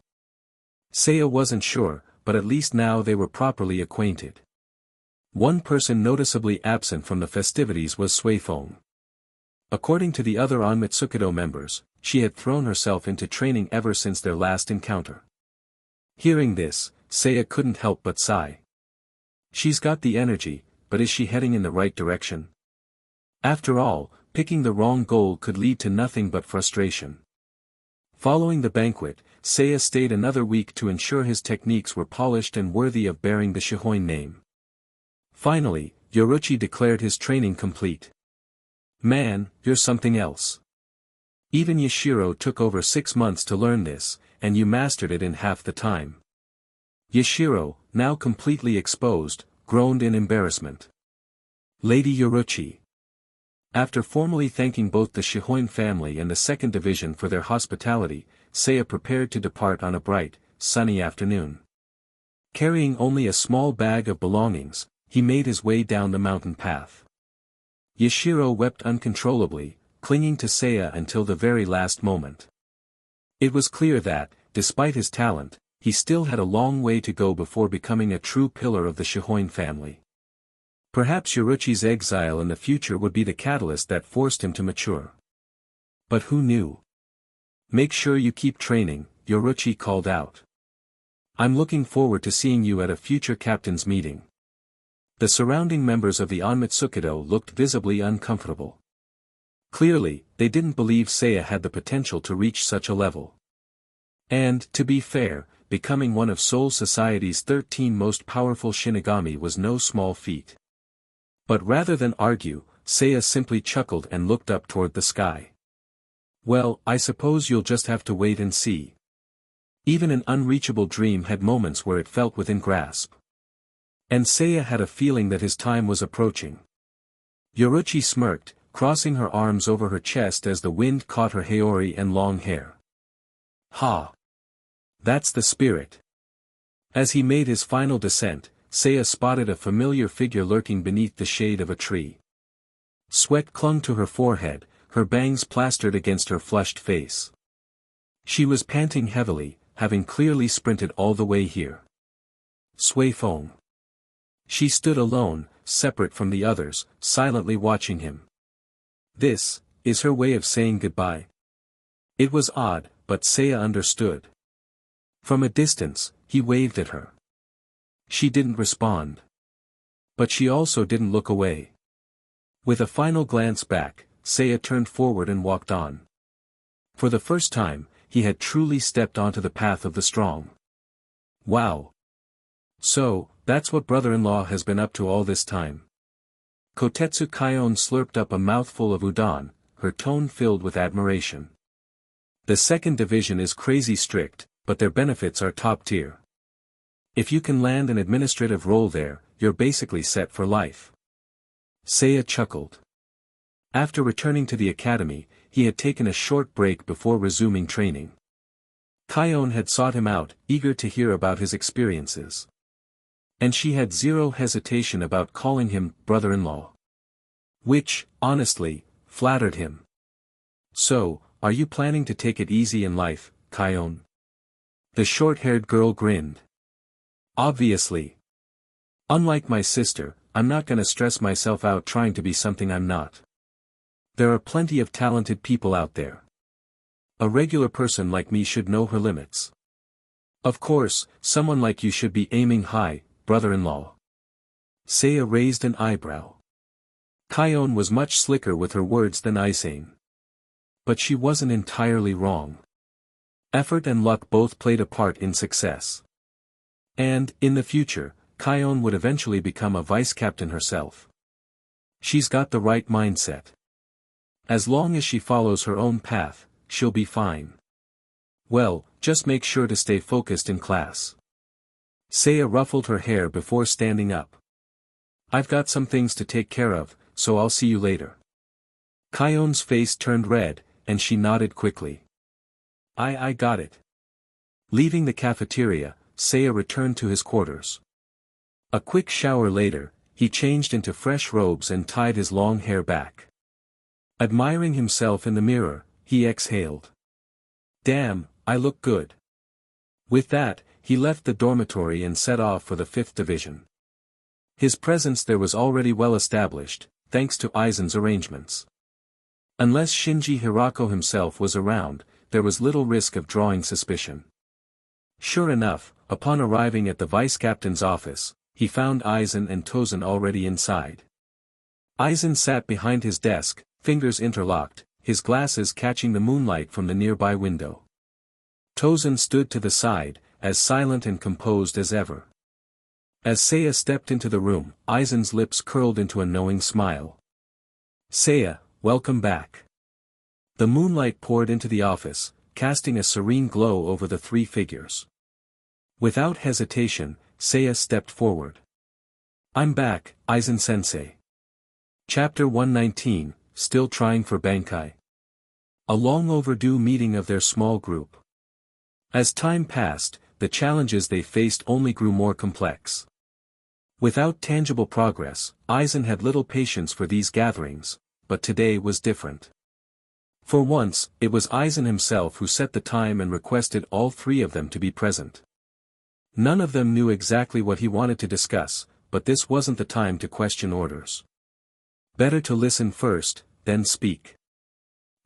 Seiya wasn't sure, but at least now they were properly acquainted. One person noticeably absent from the festivities was Suifeng. According to the other Onmitsukido members, she had thrown herself into training ever since their last encounter. Hearing this, Seiya couldn't help but sigh. She's got the energy, but is she heading in the right direction? After all, picking the wrong goal could lead to nothing but frustration. Following the banquet, Seiya stayed another week to ensure his techniques were polished and worthy of bearing the Shihoin name. Finally, Yoruichi declared his training complete. Man, you're something else. Even Yashiro took over 6 months to learn this, and you mastered it in half the time. Yashiro, now completely exposed, groaned in embarrassment. Lady Yoruichi. After formally thanking both the Shihoin family and the second division for their hospitality, Seiya prepared to depart on a bright, sunny afternoon. Carrying only a small bag of belongings, he made his way down the mountain path. Yashiro wept uncontrollably, clinging to Seiya until the very last moment. It was clear that, despite his talent, he still had a long way to go before becoming a true pillar of the Shihoin family. Perhaps Yoruichi's exile in the future would be the catalyst that forced him to mature. But who knew? Make sure you keep training, Yoruichi called out. I'm looking forward to seeing you at a future captain's meeting. The surrounding members of the Onmitsukido looked visibly uncomfortable. Clearly, they didn't believe Seiya had the potential to reach such a level. And, to be fair, becoming one of Soul Society's 13 most powerful Shinigami was no small feat. But rather than argue, Seiya simply chuckled and looked up toward the sky. Well, I suppose you'll just have to wait and see. Even an unreachable dream had moments where it felt within grasp. And Seiya had a feeling that his time was approaching. Yoruichi smirked, crossing her arms over her chest as the wind caught her haori and long hair. Ha! That's the spirit. As he made his final descent, Seiya spotted a familiar figure lurking beneath the shade of a tree. Sweat clung to her forehead, her bangs plastered against her flushed face. She was panting heavily, having clearly sprinted all the way here. Sui Feng. She stood alone, separate from the others, silently watching him. This is her way of saying goodbye. It was odd, but Seiya understood. From a distance, he waved at her. She didn't respond. But she also didn't look away. With a final glance back, Seiya turned forward and walked on. For the first time, he had truly stepped onto the path of the strong. Wow! So, that's what brother-in-law has been up to all this time. Kotetsu Kaion slurped up a mouthful of udon, her tone filled with admiration. The second division is crazy strict, but their benefits are top tier. If you can land an administrative role there, you're basically set for life. Seiya chuckled. After returning to the academy, he had taken a short break before resuming training. Kaion had sought him out, eager to hear about his experiences. And she had zero hesitation about calling him brother-in-law. Which, honestly, flattered him. So, are you planning to take it easy in life, Kaion? The short-haired girl grinned. Obviously. Unlike my sister, I'm not gonna stress myself out trying to be something I'm not. There are plenty of talented people out there. A regular person like me should know her limits. Of course, someone like you should be aiming high, brother-in-law. Seiya raised an eyebrow. Kaion was much slicker with her words than Aizen. But she wasn't entirely wrong. Effort and luck both played a part in success. And, in the future, Kaion would eventually become a vice-captain herself. She's got the right mindset. As long as she follows her own path, she'll be fine. Well, just make sure to stay focused in class. Seiya ruffled her hair before standing up. I've got some things to take care of, so I'll see you later. Kaion's face turned red, and she nodded quickly. I got it. Leaving the cafeteria, Seiya returned to his quarters. A quick shower later, he changed into fresh robes and tied his long hair back. Admiring himself in the mirror, he exhaled. Damn, I look good. With that, he left the dormitory and set off for the 5th division. His presence there was already well established, thanks to Aizen's arrangements. Unless Shinji Hirako himself was around, there was little risk of drawing suspicion. Sure enough, upon arriving at the vice-captain's office, he found Aizen and Tosen already inside. Aizen sat behind his desk, fingers interlocked, his glasses catching the moonlight from the nearby window. Tosen stood to the side, as silent and composed as ever. As Seiya stepped into the room, Aizen's lips curled into a knowing smile. Seiya, welcome back. The moonlight poured into the office, casting a serene glow over the three figures. Without hesitation, Seiya stepped forward. I'm back, Aizen-sensei. Chapter 119, Still Trying for Bankai. A long overdue meeting of their small group. As time passed, the challenges they faced only grew more complex. Without tangible progress, Aizen had little patience for these gatherings, but today was different. For once, it was Aizen himself who set the time and requested all three of them to be present. None of them knew exactly what he wanted to discuss, but this wasn't the time to question orders. Better to listen first, then speak.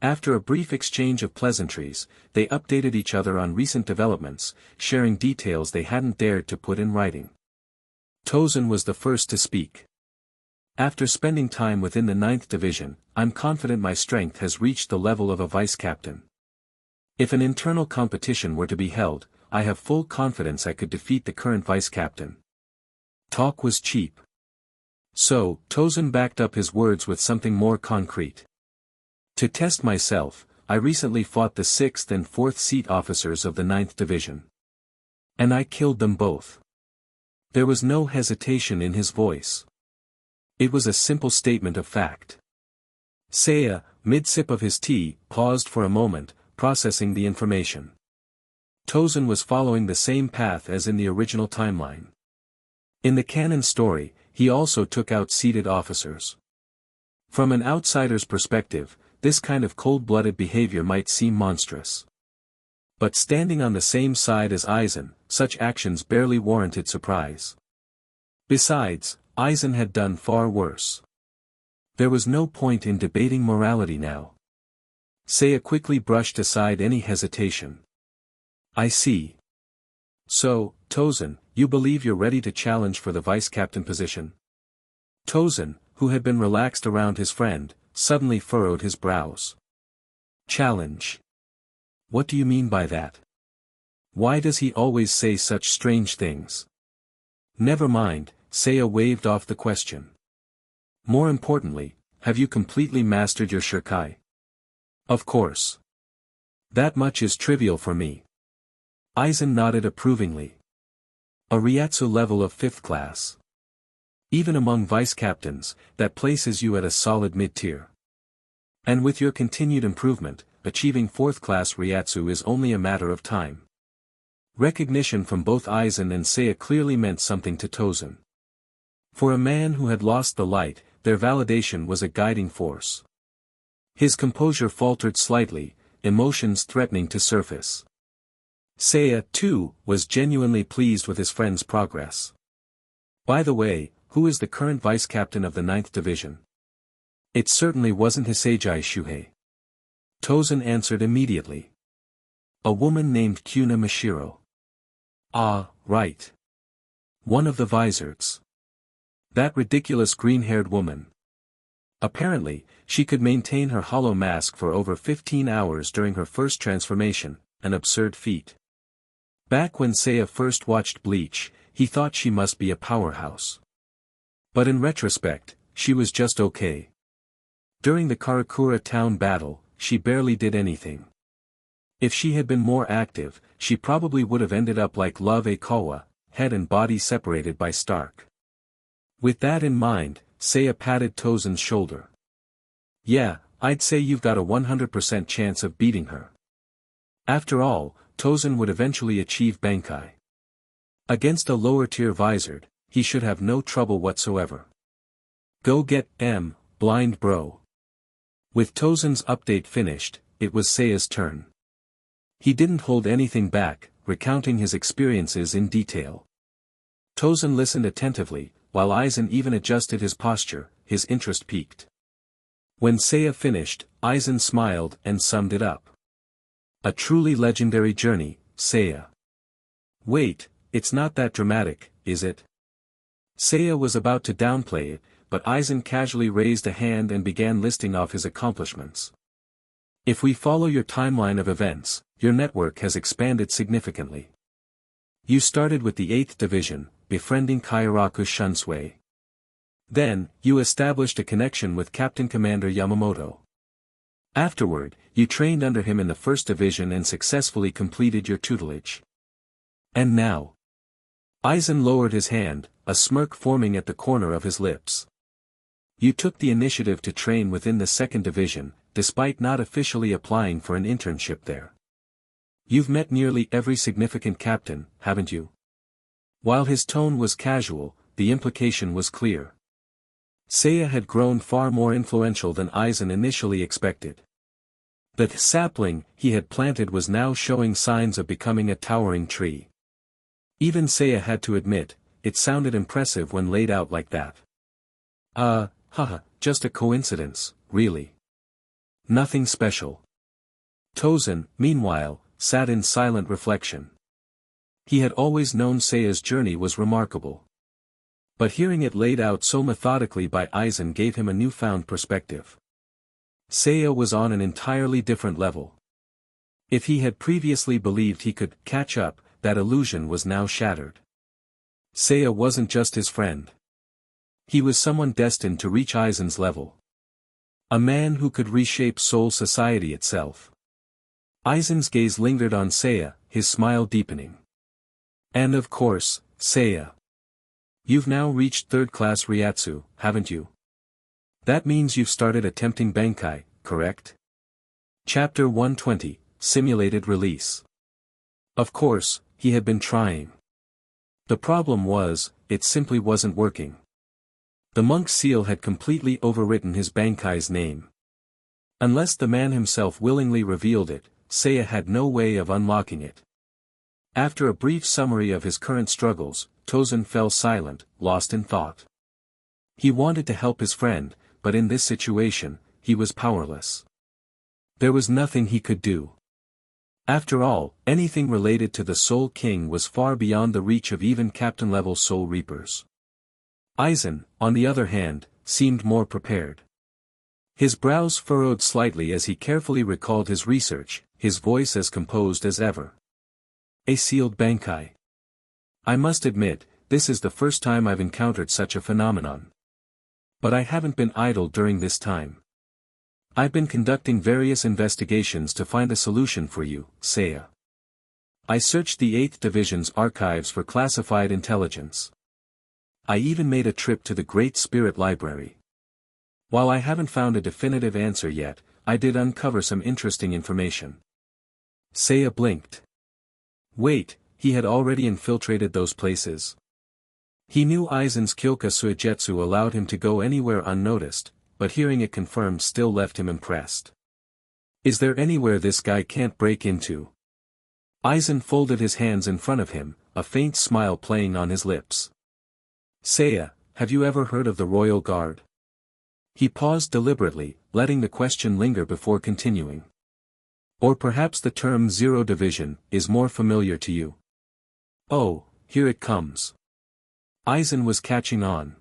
After a brief exchange of pleasantries, they updated each other on recent developments, sharing details they hadn't dared to put in writing. Tosen was the first to speak. After spending time within the 9th division, I'm confident my strength has reached the level of a vice-captain. If an internal competition were to be held, I have full confidence I could defeat the current vice-captain. Talk was cheap. So, Tosen backed up his words with something more concrete. To test myself, I recently fought the 6th and 4th seat officers of the 9th Division. And I killed them both. There was no hesitation in his voice. It was a simple statement of fact. Seiya, mid-sip of his tea, paused for a moment, processing the information. Tosen was following the same path as in the original timeline. In the canon story, he also took out seated officers. From an outsider's perspective, this kind of cold-blooded behavior might seem monstrous. But standing on the same side as Aizen, such actions barely warranted surprise. Besides, Aizen had done far worse. There was no point in debating morality now. Seiya quickly brushed aside any hesitation. I see. So, Tosen, you believe you're ready to challenge for the vice-captain position? Tosen, who had been relaxed around his friend, suddenly furrowed his brows. Challenge? What do you mean by that? Why does he always say such strange things? Never mind, Seiya waved off the question. More importantly, have you completely mastered your Shirkai? Of course. That much is trivial for me. Aizen nodded approvingly. A Ryatsu level of 5th class. Even among vice-captains, that places you at a solid mid-tier. And with your continued improvement, achieving 4th class Ryatsu is only a matter of time. Recognition from both Aizen and Seiya clearly meant something to Tosen. For a man who had lost the light, their validation was a guiding force. His composure faltered slightly, emotions threatening to surface. Seiya, too, was genuinely pleased with his friend's progress. By the way, who is the current vice-captain of the 9th Division? It certainly wasn't Hisejai Shuhei. Tosen answered immediately. A woman named Kuna Mashiro. Ah, right. One of the Vizards. That ridiculous green-haired woman. Apparently, she could maintain her hollow mask for over 15 hours during her first transformation, an absurd feat. Back when Seiya first watched Bleach, he thought she must be a powerhouse. But in retrospect, she was just okay. During the Karakura town battle, she barely did anything. If she had been more active, she probably would have ended up like Love Akawa, head and body separated by Stark. With that in mind, Seiya patted Tosen's shoulder. Yeah, I'd say you've got a 100% chance of beating her. After all, Tosen would eventually achieve Bankai. Against a lower-tier Vizard, he should have no trouble whatsoever. Go get blind bro. With Tosen's update finished, it was Seiya's turn. He didn't hold anything back, recounting his experiences in detail. Tosen listened attentively, while Aizen even adjusted his posture, his interest piqued. When Seiya finished, Aizen smiled and summed it up. A truly legendary journey, Seiya. Wait, it's not that dramatic, is it? Seiya was about to downplay it, but Aizen casually raised a hand and began listing off his accomplishments. If we follow your timeline of events, your network has expanded significantly. You started with the 8th Division, befriending Kairaku Shunsui. Then, you established a connection with Captain Commander Yamamoto. Afterward, you trained under him in the 1st Division and successfully completed your tutelage. And now? Aizen lowered his hand, a smirk forming at the corner of his lips. You took the initiative to train within the 2nd Division, despite not officially applying for an internship there. You've met nearly every significant captain, haven't you? While his tone was casual, the implication was clear. Seiya had grown far more influential than Aizen initially expected. The sapling he had planted was now showing signs of becoming a towering tree. Even Seiya had to admit, it sounded impressive when laid out like that. Just a coincidence, really. Nothing special. Tosen, meanwhile, sat in silent reflection. He had always known Seiya's journey was remarkable. But hearing it laid out so methodically by Aizen gave him a newfound perspective. Seiya was on an entirely different level. If he had previously believed he could catch up, that illusion was now shattered. Seiya wasn't just his friend. He was someone destined to reach Aizen's level. A man who could reshape Soul Society itself. Aizen's gaze lingered on Seiya, his smile deepening. And of course, Seiya. You've now reached third-class Ryatsu, haven't you? That means you've started attempting Bankai, correct? Chapter 120, Simulated Release. Of course, he had been trying. The problem was, it simply wasn't working. The monk's seal had completely overwritten his Bankai's name. Unless the man himself willingly revealed it, Seiya had no way of unlocking it. After a brief summary of his current struggles, Tosen fell silent, lost in thought. He wanted to help his friend, but in this situation, he was powerless. There was nothing he could do. After all, anything related to the Soul King was far beyond the reach of even captain-level Soul Reapers. Aizen, on the other hand, seemed more prepared. His brows furrowed slightly as he carefully recalled his research, his voice as composed as ever. A sealed Bankai. I must admit, this is the first time I've encountered such a phenomenon. But I haven't been idle during this time. I've been conducting various investigations to find a solution for you, Seiya. I searched the 8th Division's archives for classified intelligence. I even made a trip to the Great Spirit Library. While I haven't found a definitive answer yet, I did uncover some interesting information. Seiya blinked. Wait, he had already infiltrated those places. He knew Aizen's Kyoka Suigetsu allowed him to go anywhere unnoticed, but hearing it confirmed still left him impressed. Is there anywhere this guy can't break into? Aizen folded his hands in front of him, a faint smile playing on his lips. Seiya, have you ever heard of the Royal Guard? He paused deliberately, letting the question linger before continuing. Or perhaps the term Zero Division is more familiar to you. Oh, here it comes. Aizen was catching on.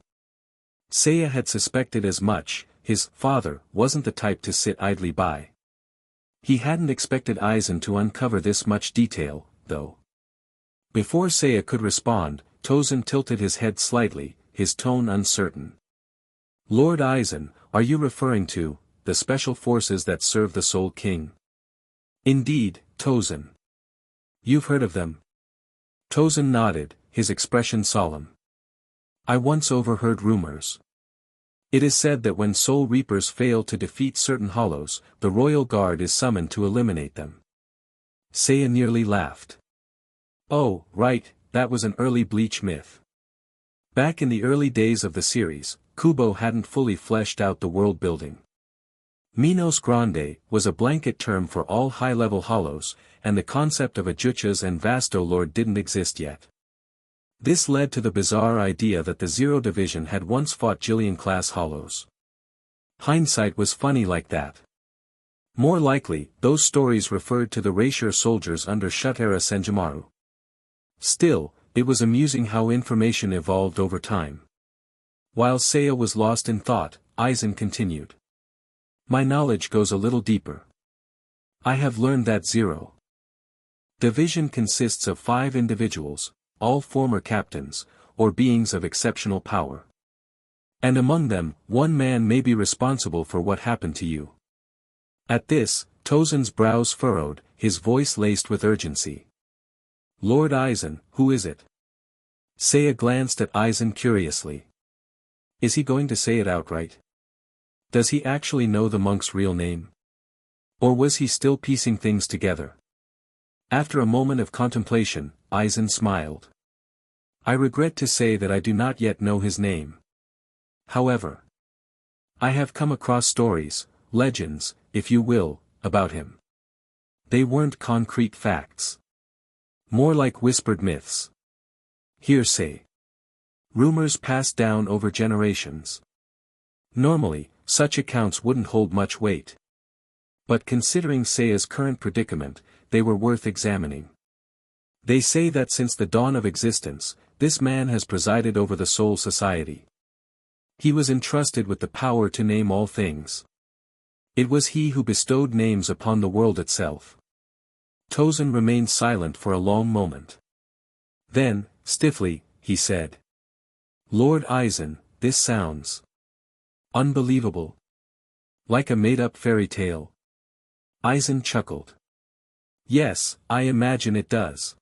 Seiya had suspected as much. His father wasn't the type to sit idly by. He hadn't expected Aizen to uncover this much detail, though. Before Seiya could respond, Tosen tilted his head slightly, his tone uncertain. Lord Aizen, are you referring to the special forces that serve the Soul King? Indeed, Tosen. You've heard of them? Tosen nodded, his expression solemn. I once overheard rumors. It is said that when Soul Reapers fail to defeat certain hollows, the Royal Guard is summoned to eliminate them. Seiya nearly laughed. Oh, right, that was an early Bleach myth. Back in the early days of the series, Kubo hadn't fully fleshed out the world building. Minos Grande was a blanket term for all high-level hollows, and the concept of a Juchas and Vasto Lord didn't exist yet. This led to the bizarre idea that the Zero Division had once fought Jillian-class hollows. Hindsight was funny like that. More likely, those stories referred to the Reisher soldiers under Shutara Senjumaru. Still, it was amusing how information evolved over time. While Seiya was lost in thought, Aizen continued. My knowledge goes a little deeper. I have learned that Zero Division consists of 5 individuals, all former captains, or beings of exceptional power. And among them, one man may be responsible for what happened to you. At this, Tosen's brows furrowed, his voice laced with urgency. Lord Aizen, who is it? Seiya glanced at Aizen curiously. Is he going to say it outright? Does he actually know the monk's real name? Or was he still piecing things together? After a moment of contemplation, Aizen smiled. I regret to say that I do not yet know his name. However, I have come across stories, legends, if you will, about him. They weren't concrete facts. More like whispered myths. Hearsay. Rumors passed down over generations. Normally, such accounts wouldn't hold much weight. But considering Seiya's current predicament, they were worth examining. They say that since the dawn of existence, this man has presided over the Soul Society. He was entrusted with the power to name all things. It was he who bestowed names upon the world itself. Tosen remained silent for a long moment. Then, stiffly, he said. Lord Aizen, this sounds unbelievable. Like a made-up fairy tale. Aizen chuckled. Yes, I imagine it does.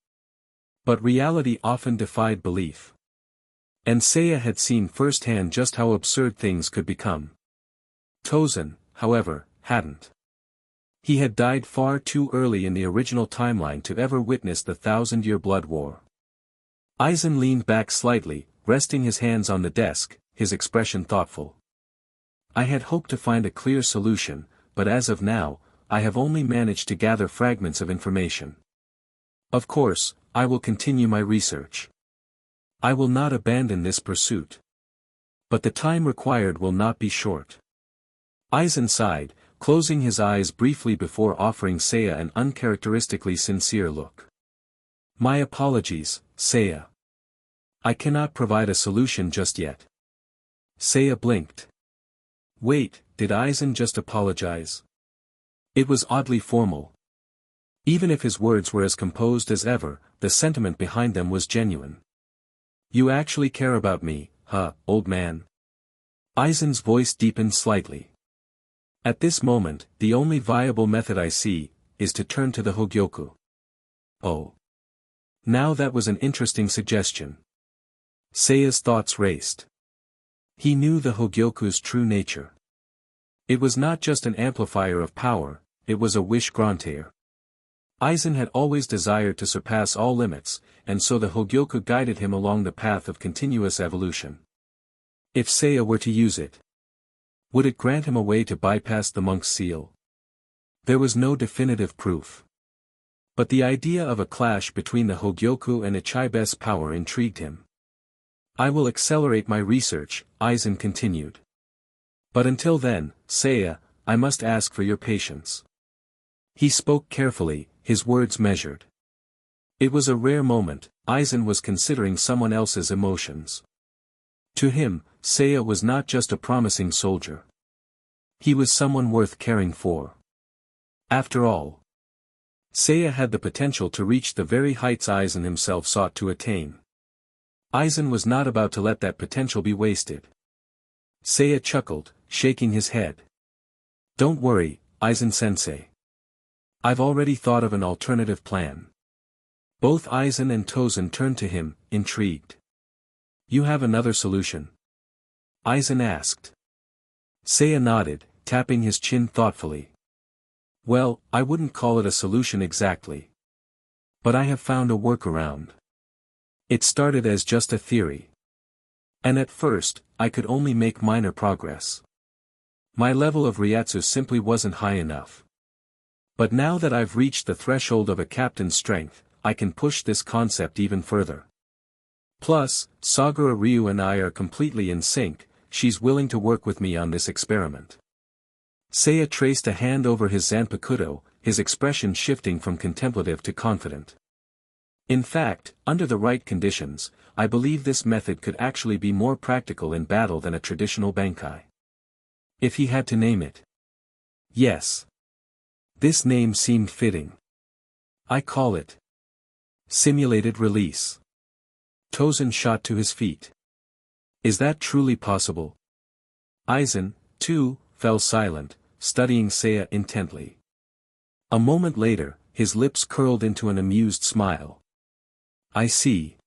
But reality often defied belief. And Seiya had seen firsthand just how absurd things could become. Tosen, however, hadn't. He had died far too early in the original timeline to ever witness the 1,000-year blood war. Aizen leaned back slightly, resting his hands on the desk, his expression thoughtful. I had hoped to find a clear solution, but as of now, I have only managed to gather fragments of information. Of course, I will continue my research. I will not abandon this pursuit. But the time required will not be short. Aizen sighed, closing his eyes briefly before offering Seiya an uncharacteristically sincere look. My apologies, Seiya. I cannot provide a solution just yet. Seiya blinked. Wait, did Aizen just apologize? It was oddly formal. Even if his words were as composed as ever, the sentiment behind them was genuine. You actually care about me, huh, old man? Aizen's voice deepened slightly. At this moment, the only viable method I see, is to turn to the Hogyoku. Oh. Now that was an interesting suggestion. Seiya's thoughts raced. He knew the Hogyoku's true nature. It was not just an amplifier of power, it was a wish granter. Aizen had always desired to surpass all limits, and so the Hogyoku guided him along the path of continuous evolution. If Seiya were to use it, would it grant him a way to bypass the monk's seal? There was no definitive proof. But the idea of a clash between the Hogyoku and Ichibe's power intrigued him. I will accelerate my research, Aizen continued. But until then, Seiya, I must ask for your patience. He spoke carefully, his words measured. It was a rare moment, Aizen was considering someone else's emotions. To him, Seiya was not just a promising soldier. He was someone worth caring for. After all, Seiya had the potential to reach the very heights Aizen himself sought to attain. Aizen was not about to let that potential be wasted. Seiya chuckled, shaking his head. Don't worry, Aizen-sensei. I've already thought of an alternative plan. Both Aizen and Tosen turned to him, intrigued. You have another solution? Aizen asked. Seiya nodded, tapping his chin thoughtfully. Well, I wouldn't call it a solution exactly. But I have found a workaround. It started as just a theory. And at first, I could only make minor progress. My level of Ryatsu simply wasn't high enough. But now that I've reached the threshold of a captain's strength, I can push this concept even further. Plus, Sagura Ryu and I are completely in sync, she's willing to work with me on this experiment. Seiya traced a hand over his Zanpakuto, his expression shifting from contemplative to confident. In fact, under the right conditions, I believe this method could actually be more practical in battle than a traditional Bankai. If he had to name it. Yes. This name seemed fitting. I call it simulated release. Tosen shot to his feet. Is that truly possible? Aizen, too, fell silent, studying Seiya intently. A moment later, his lips curled into an amused smile. I see.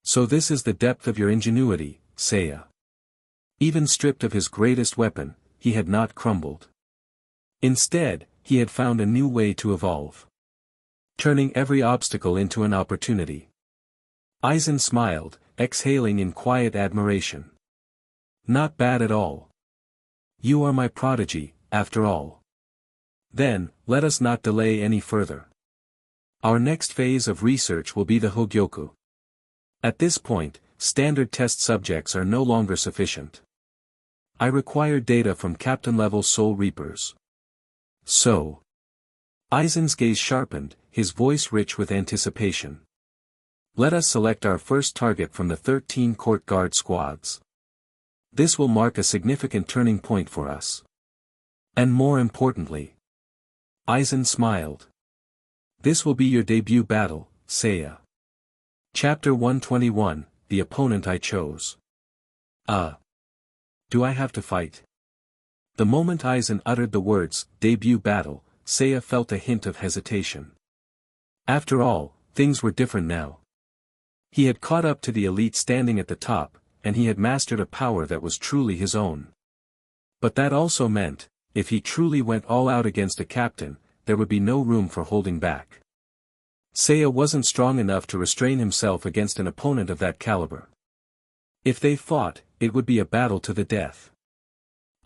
So this is the depth of your ingenuity, Seiya. Even stripped of his greatest weapon, he had not crumbled. Instead, he had found a new way to evolve. Turning every obstacle into an opportunity. Aizen smiled, exhaling in quiet admiration. Not bad at all. You are my prodigy, after all. Then, let us not delay any further. Our next phase of research will be the Hogyoku. At this point, standard test subjects are no longer sufficient. I require data from captain-level Soul Reapers. So. Aizen's gaze sharpened, his voice rich with anticipation. Let us select our first target from the 13 court guard squads. This will mark a significant turning point for us. And more importantly. Aizen smiled. This will be your debut battle, Seiya. Chapter 121, The Opponent I Chose. Do I have to fight? The moment Aizen uttered the words, debut battle, Seiya felt a hint of hesitation. After all, things were different now. He had caught up to the elite standing at the top, and he had mastered a power that was truly his own. But that also meant, if he truly went all out against a captain, there would be no room for holding back. Seiya wasn't strong enough to restrain himself against an opponent of that caliber. If they fought, it would be a battle to the death.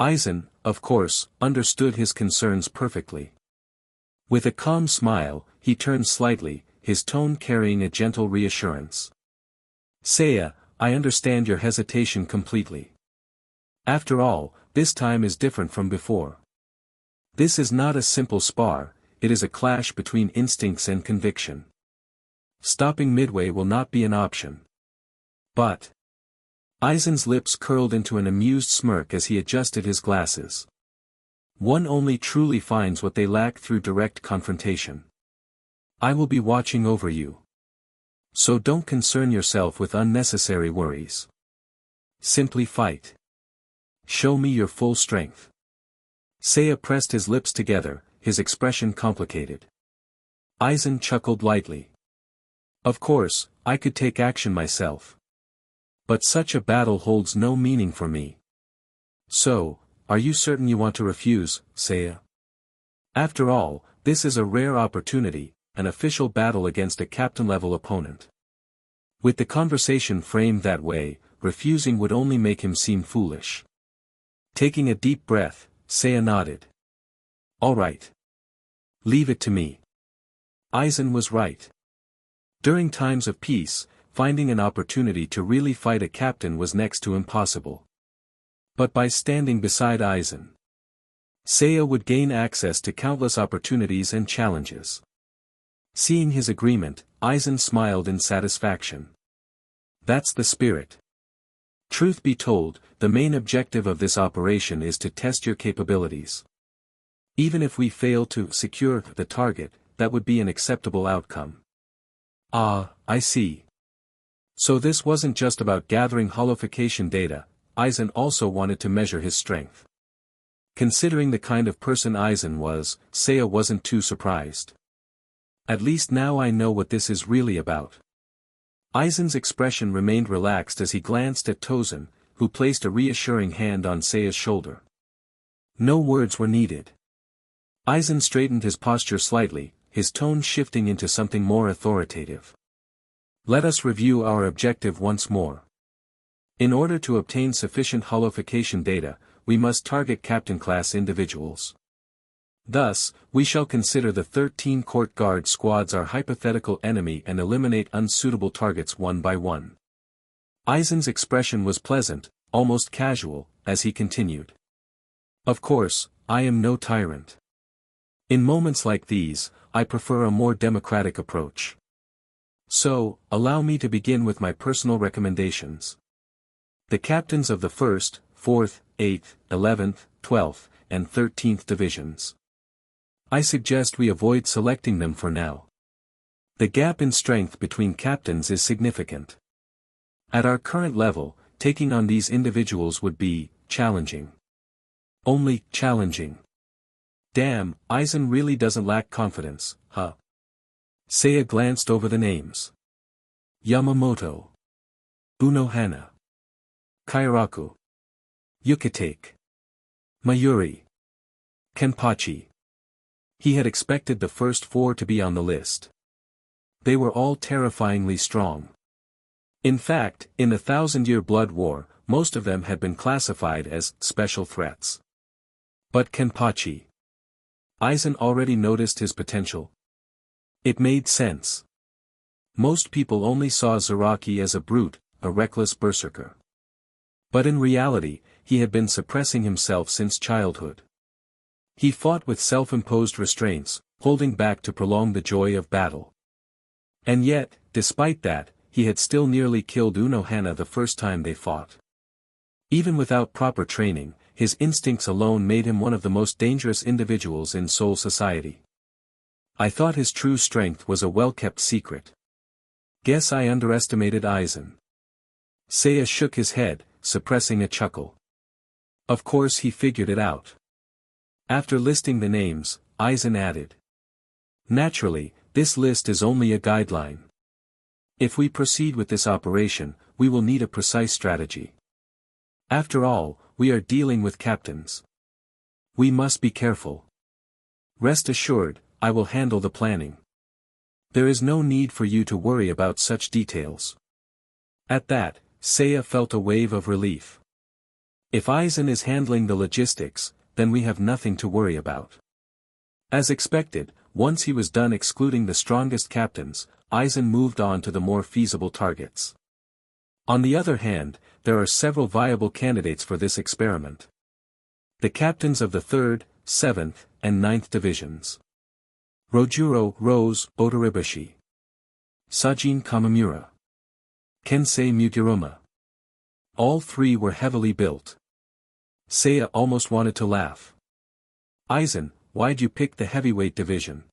Aizen, of course, understood his concerns perfectly. With a calm smile, he turned slightly, his tone carrying a gentle reassurance. Seiya, I understand your hesitation completely. After all, this time is different from before. This is not a simple spar, it is a clash between instincts and conviction. Stopping midway will not be an option. But... Aizen's lips curled into an amused smirk as he adjusted his glasses. One only truly finds what they lack through direct confrontation. I will be watching over you. So don't concern yourself with unnecessary worries. Simply fight. Show me your full strength. Seiya pressed his lips together, his expression complicated. Aizen chuckled lightly. Of course, I could take action myself. But such a battle holds no meaning for me. So, are you certain you want to refuse, Seiya? After all, this is a rare opportunity, an official battle against a captain-level opponent. With the conversation framed that way, refusing would only make him seem foolish. Taking a deep breath, Seiya nodded. All right. Leave it to me. Aizen was right. During times of peace, finding an opportunity to really fight a captain was next to impossible. But by standing beside Aizen, Seiya would gain access to countless opportunities and challenges. Seeing his agreement, Aizen smiled in satisfaction. That's the spirit. Truth be told, the main objective of this operation is to test your capabilities. Even if we fail to secure the target, that would be an acceptable outcome. Ah, I see. So this wasn't just about gathering Hollowification data, Aizen also wanted to measure his strength. Considering the kind of person Aizen was, Seiya wasn't too surprised. At least now I know what this is really about. Aizen's expression remained relaxed as he glanced at Tosen, who placed a reassuring hand on Seiya's shoulder. No words were needed. Aizen straightened his posture slightly, his tone shifting into something more authoritative. Let us review our objective once more. In order to obtain sufficient Hollowification data, we must target captain-class individuals. Thus, we shall consider the 13 court guard squads our hypothetical enemy and eliminate unsuitable targets one by one. Aizen's expression was pleasant, almost casual, as he continued. Of course, I am no tyrant. In moments like these, I prefer a more democratic approach. So, allow me to begin with my personal recommendations. The captains of the 1st, 4th, 8th, 11th, 12th, and 13th divisions. I suggest we avoid selecting them for now. The gap in strength between captains is significant. At our current level, taking on these individuals would be challenging. Only challenging. Damn, Aizen really doesn't lack confidence, huh? Seiya glanced over the names. Yamamoto. Unohana. Kairaku. Yukitake. Mayuri. Kenpachi. He had expected the first 4 to be on the list. They were all terrifyingly strong. In fact, in the 1,000-year Blood War, most of them had been classified as special threats. But Kenpachi. Aizen already noticed his potential. It made sense. Most people only saw Zaraki as a brute, a reckless berserker. But in reality, he had been suppressing himself since childhood. He fought with self-imposed restraints, holding back to prolong the joy of battle. And yet, despite that, he had still nearly killed Unohana the first time they fought. Even without proper training, his instincts alone made him one of the most dangerous individuals in Soul Society. I thought his true strength was a well-kept secret. Guess I underestimated Aizen. Seiya shook his head, suppressing a chuckle. Of course he figured it out. After listing the names, Aizen added. Naturally, this list is only a guideline. If we proceed with this operation, we will need a precise strategy. After all, we are dealing with captains. We must be careful. Rest assured, I will handle the planning. There is no need for you to worry about such details. At that, Seiya felt a wave of relief. If Aizen is handling the logistics, then we have nothing to worry about. As expected, once he was done excluding the strongest captains, Aizen moved on to the more feasible targets. On the other hand, there are several viable candidates for this experiment. The captains of the 3rd, 7th, and 9th divisions. Rojuro Rose Otoribashi. Sajin Kamamura. Kensei Mugiroma. All three were heavily built. Seiya almost wanted to laugh. Aizen, why'd you pick the heavyweight division?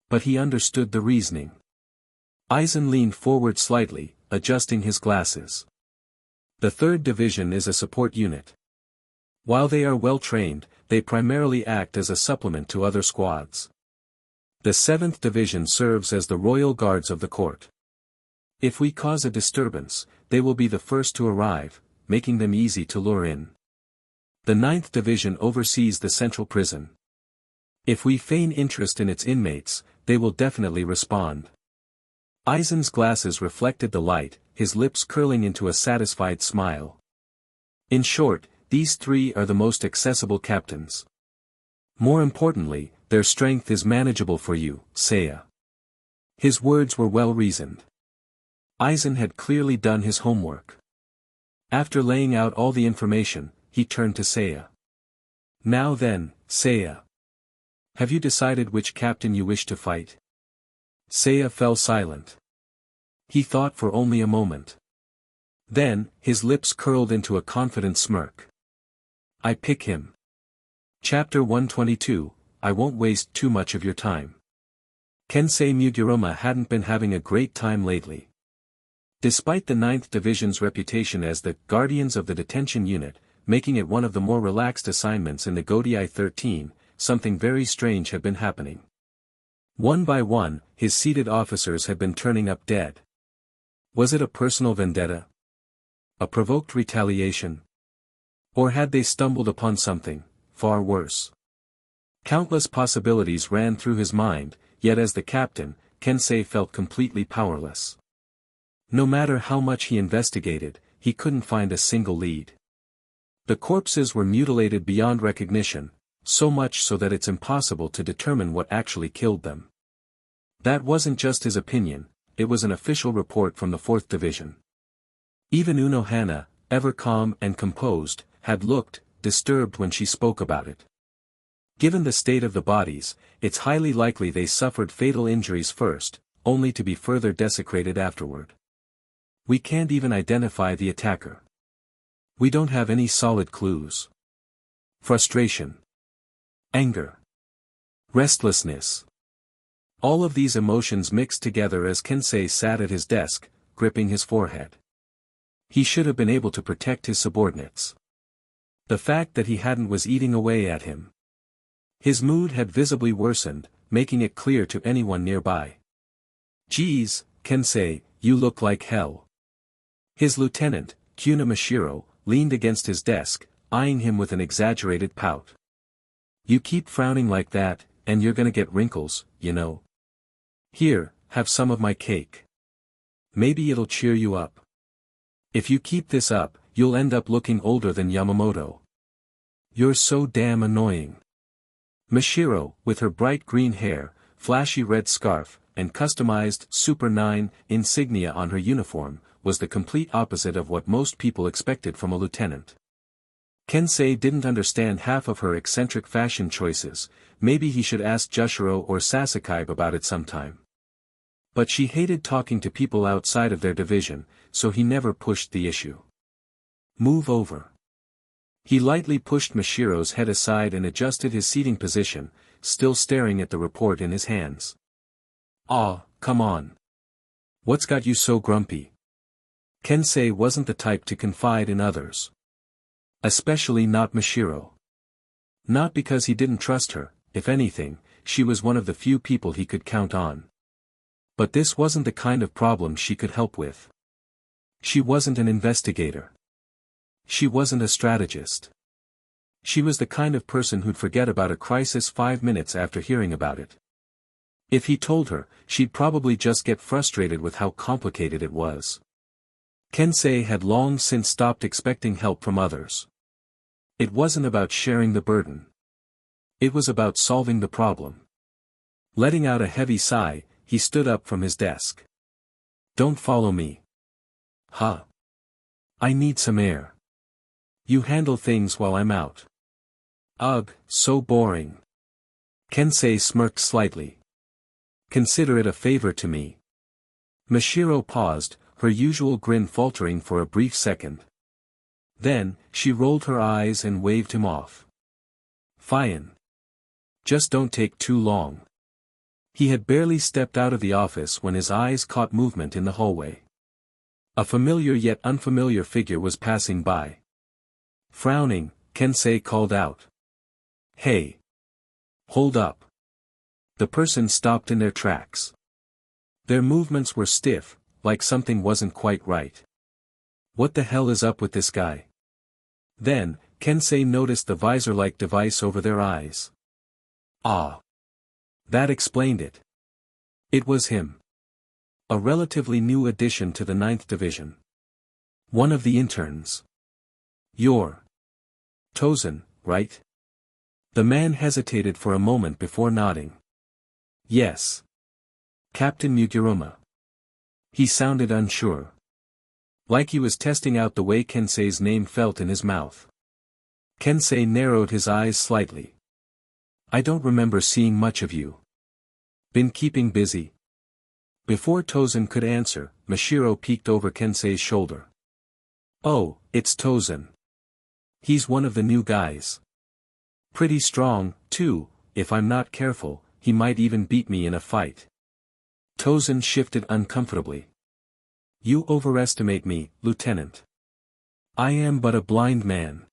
But he understood the reasoning. Aizen leaned forward slightly, adjusting his glasses. The 3rd division is a support unit. While they are well trained, they primarily act as a supplement to other squads. The 7th division serves as the royal guards of the court. If we cause a disturbance, they will be the first to arrive, making them easy to lure in. The 9th division oversees the central prison. If we feign interest in its inmates, they will definitely respond. Aizen's glasses reflected the light, his lips curling into a satisfied smile. In short, these three are the most accessible captains. More importantly, their strength is manageable for you, Seiya. His words were well reasoned. Aizen had clearly done his homework. After laying out all the information, he turned to Seiya. Now then, Seiya. Have you decided which captain you wish to fight? Seiya fell silent. He thought for only a moment. Then, his lips curled into a confident smirk. I pick him. Chapter 122, I won't waste too much of your time. Kensei Mugiroma hadn't been having a great time lately. Despite the 9th Division's reputation as the guardians of the detention unit, making it one of the more relaxed assignments in the Godai 13, something very strange had been happening. One by one, his seated officers had been turning up dead. Was it a personal vendetta? A provoked retaliation? Or had they stumbled upon something far worse? Countless possibilities ran through his mind, yet as the captain, Kensei felt completely powerless. No matter how much he investigated, he couldn't find a single lead. The corpses were mutilated beyond recognition, so much so that it's impossible to determine what actually killed them. That wasn't just his opinion, it was an official report from the 4th Division. Even Unohana, ever calm and composed, had looked disturbed when she spoke about it. Given the state of the bodies, it's highly likely they suffered fatal injuries first, only to be further desecrated afterward. We can't even identify the attacker. We don't have any solid clues. Frustration. Anger. Restlessness. All of these emotions mixed together as Kensei sat at his desk, gripping his forehead. He should have been able to protect his subordinates. The fact that he hadn't was eating away at him. His mood had visibly worsened, making it clear to anyone nearby. Geez, Kensei, you look like hell. His lieutenant, Kuna Mashiro, leaned against his desk, eyeing him with an exaggerated pout. You keep frowning like that, and you're gonna get wrinkles, you know. Here, have some of my cake. Maybe it'll cheer you up. If you keep this up, you'll end up looking older than Yamamoto. You're so damn annoying. Mashiro, with her bright green hair, flashy red scarf, and customized Super 9 insignia on her uniform, was the complete opposite of what most people expected from a lieutenant. Kensei didn't understand half of her eccentric fashion choices, maybe he should ask Jushiro or Sasuke about it sometime. But she hated talking to people outside of their division, so he never pushed the issue. Move over. He lightly pushed Mashiro's head aside and adjusted his seating position, still staring at the report in his hands. "Ah, come on. What's got you so grumpy?" Kensei wasn't the type to confide in others. Especially not Mashiro. Not because he didn't trust her, if anything, she was one of the few people he could count on. But this wasn't the kind of problem she could help with. She wasn't an investigator. She wasn't a strategist. She was the kind of person who'd forget about a crisis 5 minutes after hearing about it. If he told her, she'd probably just get frustrated with how complicated it was. Kensei had long since stopped expecting help from others. It wasn't about sharing the burden. It was about solving the problem. Letting out a heavy sigh, he stood up from his desk. "Don't follow me." "Huh? I need some air. You handle things while I'm out." "Ugh, so boring." Kensei smirked slightly. "Consider it a favor to me." Mashiro paused, her usual grin faltering for a brief second. Then, she rolled her eyes and waved him off. "Fine. Just don't take too long." He had barely stepped out of the office when his eyes caught movement in the hallway. A familiar yet unfamiliar figure was passing by. Frowning, Kensei called out. "Hey! Hold up." The person stopped in their tracks. Their movements were stiff, like something wasn't quite right. What the hell is up with this guy? Then, Kensei noticed the visor-like device over their eyes. Ah! That explained it. It was him. A relatively new addition to the 9th Division. One of the interns. "You're Tosen, right?" The man hesitated for a moment before nodding. "Yes. Captain Muguruma." He sounded unsure. Like he was testing out the way Kensei's name felt in his mouth. Kensei narrowed his eyes slightly. "I don't remember seeing much of you. Been keeping busy?" Before Tosen could answer, Mashiro peeked over Kensei's shoulder. "Oh, it's Tosen. He's one of the new guys. Pretty strong, too, if I'm not careful, he might even beat me in a fight." Tosen shifted uncomfortably. "You overestimate me, Lieutenant. I am but a blind man.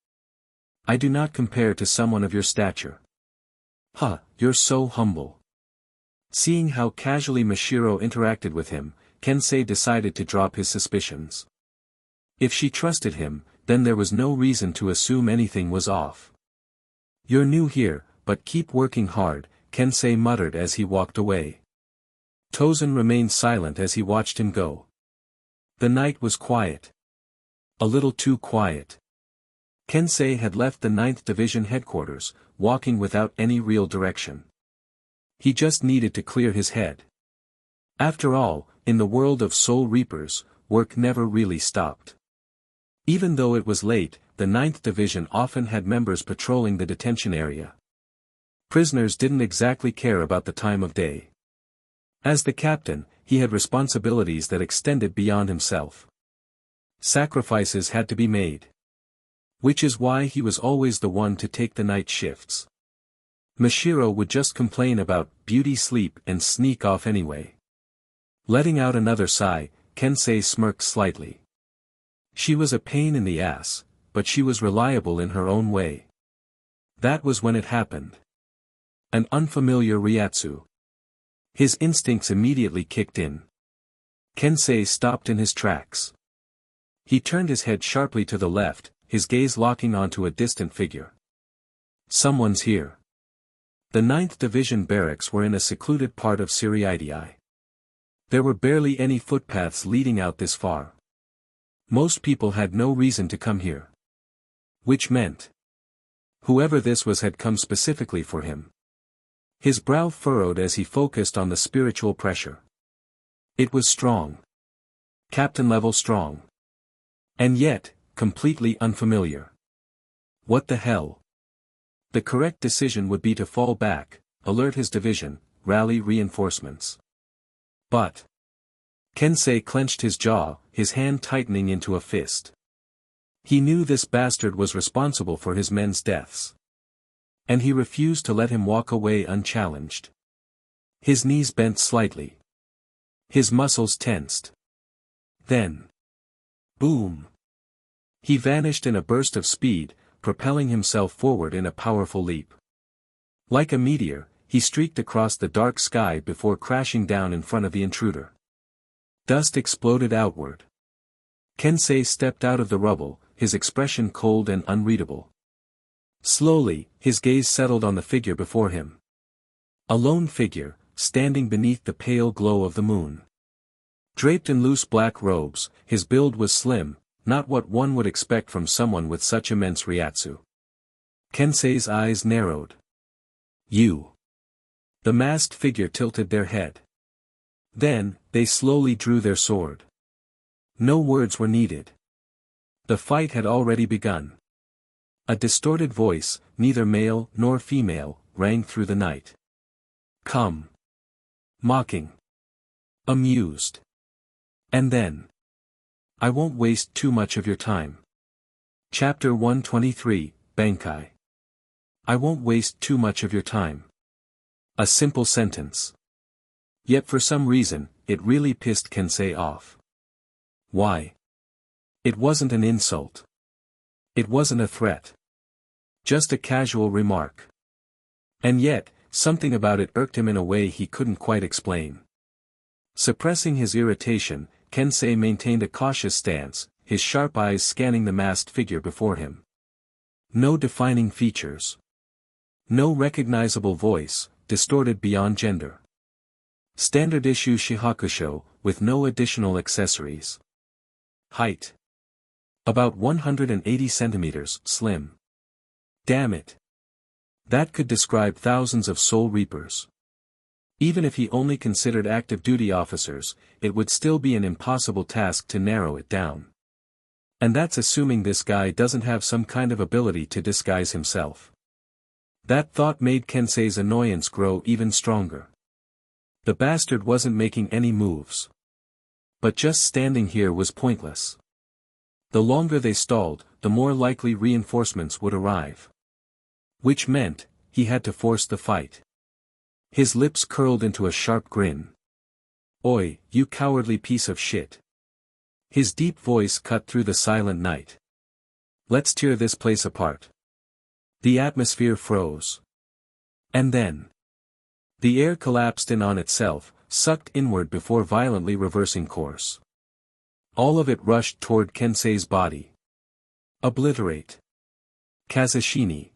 I do not compare to someone of your stature." "Huh, you're so humble." Seeing how casually Mashiro interacted with him, Kensei decided to drop his suspicions. If she trusted him, then there was no reason to assume anything was off. "You're new here, but keep working hard," Kensei muttered as he walked away. Tosen remained silent as he watched him go. The night was quiet. A little too quiet. Kensei had left the 9th Division headquarters, walking without any real direction. He just needed to clear his head. After all, in the world of Soul Reapers, work never really stopped. Even though it was late, the 9th Division often had members patrolling the detention area. Prisoners didn't exactly care about the time of day. As the captain, he had responsibilities that extended beyond himself. Sacrifices had to be made. Which is why he was always the one to take the night shifts. Mashiro would just complain about beauty sleep and sneak off anyway. Letting out another sigh, Kensei smirked slightly. She was a pain in the ass, but she was reliable in her own way. That was when it happened. An unfamiliar Ryatsu. His instincts immediately kicked in. Kensei stopped in his tracks. He turned his head sharply to the left, his gaze locking onto a distant figure. Someone's here. The 9th Division barracks were in a secluded part of Siriidii. There were barely any footpaths leading out this far. Most people had no reason to come here. Which meant whoever this was had come specifically for him. His brow furrowed as he focused on the spiritual pressure. It was strong. Captain-level strong. And yet, completely unfamiliar. What the hell? The correct decision would be to fall back, alert his division, rally reinforcements. But Kensei clenched his jaw, his hand tightening into a fist. He knew this bastard was responsible for his men's deaths. And he refused to let him walk away unchallenged. His knees bent slightly. His muscles tensed. Then. Boom! He vanished in a burst of speed, propelling himself forward in a powerful leap. Like a meteor, he streaked across the dark sky before crashing down in front of the intruder. Dust exploded outward. Kensei stepped out of the rubble, his expression cold and unreadable. Slowly, his gaze settled on the figure before him. A lone figure, standing beneath the pale glow of the moon. Draped in loose black robes, his build was slim, not what one would expect from someone with such immense ryatsu. Kensei's eyes narrowed. You. The masked figure tilted their head. Then, they slowly drew their sword. No words were needed. The fight had already begun. A distorted voice, neither male nor female, rang through the night. Come. Mocking. Amused. And then. I won't waste too much of your time. Chapter 123, Bankai. I won't waste too much of your time. A simple sentence. Yet for some reason, it really pissed Kensei off. Why? It wasn't an insult. It wasn't a threat. Just a casual remark. And yet, something about it irked him in a way he couldn't quite explain. Suppressing his irritation, Kensei maintained a cautious stance, his sharp eyes scanning the masked figure before him. No defining features. No recognizable voice, distorted beyond gender. Standard issue Shihakusho, with no additional accessories. Height. About 180 centimeters, slim. Damn it. That could describe thousands of Soul Reapers. Even if he only considered active duty officers, it would still be an impossible task to narrow it down. And that's assuming this guy doesn't have some kind of ability to disguise himself. That thought made Kensei's annoyance grow even stronger. The bastard wasn't making any moves. But just standing here was pointless. The longer they stalled, the more likely reinforcements would arrive. Which meant, he had to force the fight. His lips curled into a sharp grin. Oi, you cowardly piece of shit. His deep voice cut through the silent night. Let's tear this place apart. The atmosphere froze. And then. The air collapsed in on itself, sucked inward before violently reversing course. All of it rushed toward Kensei's body. Obliterate. Kazashini.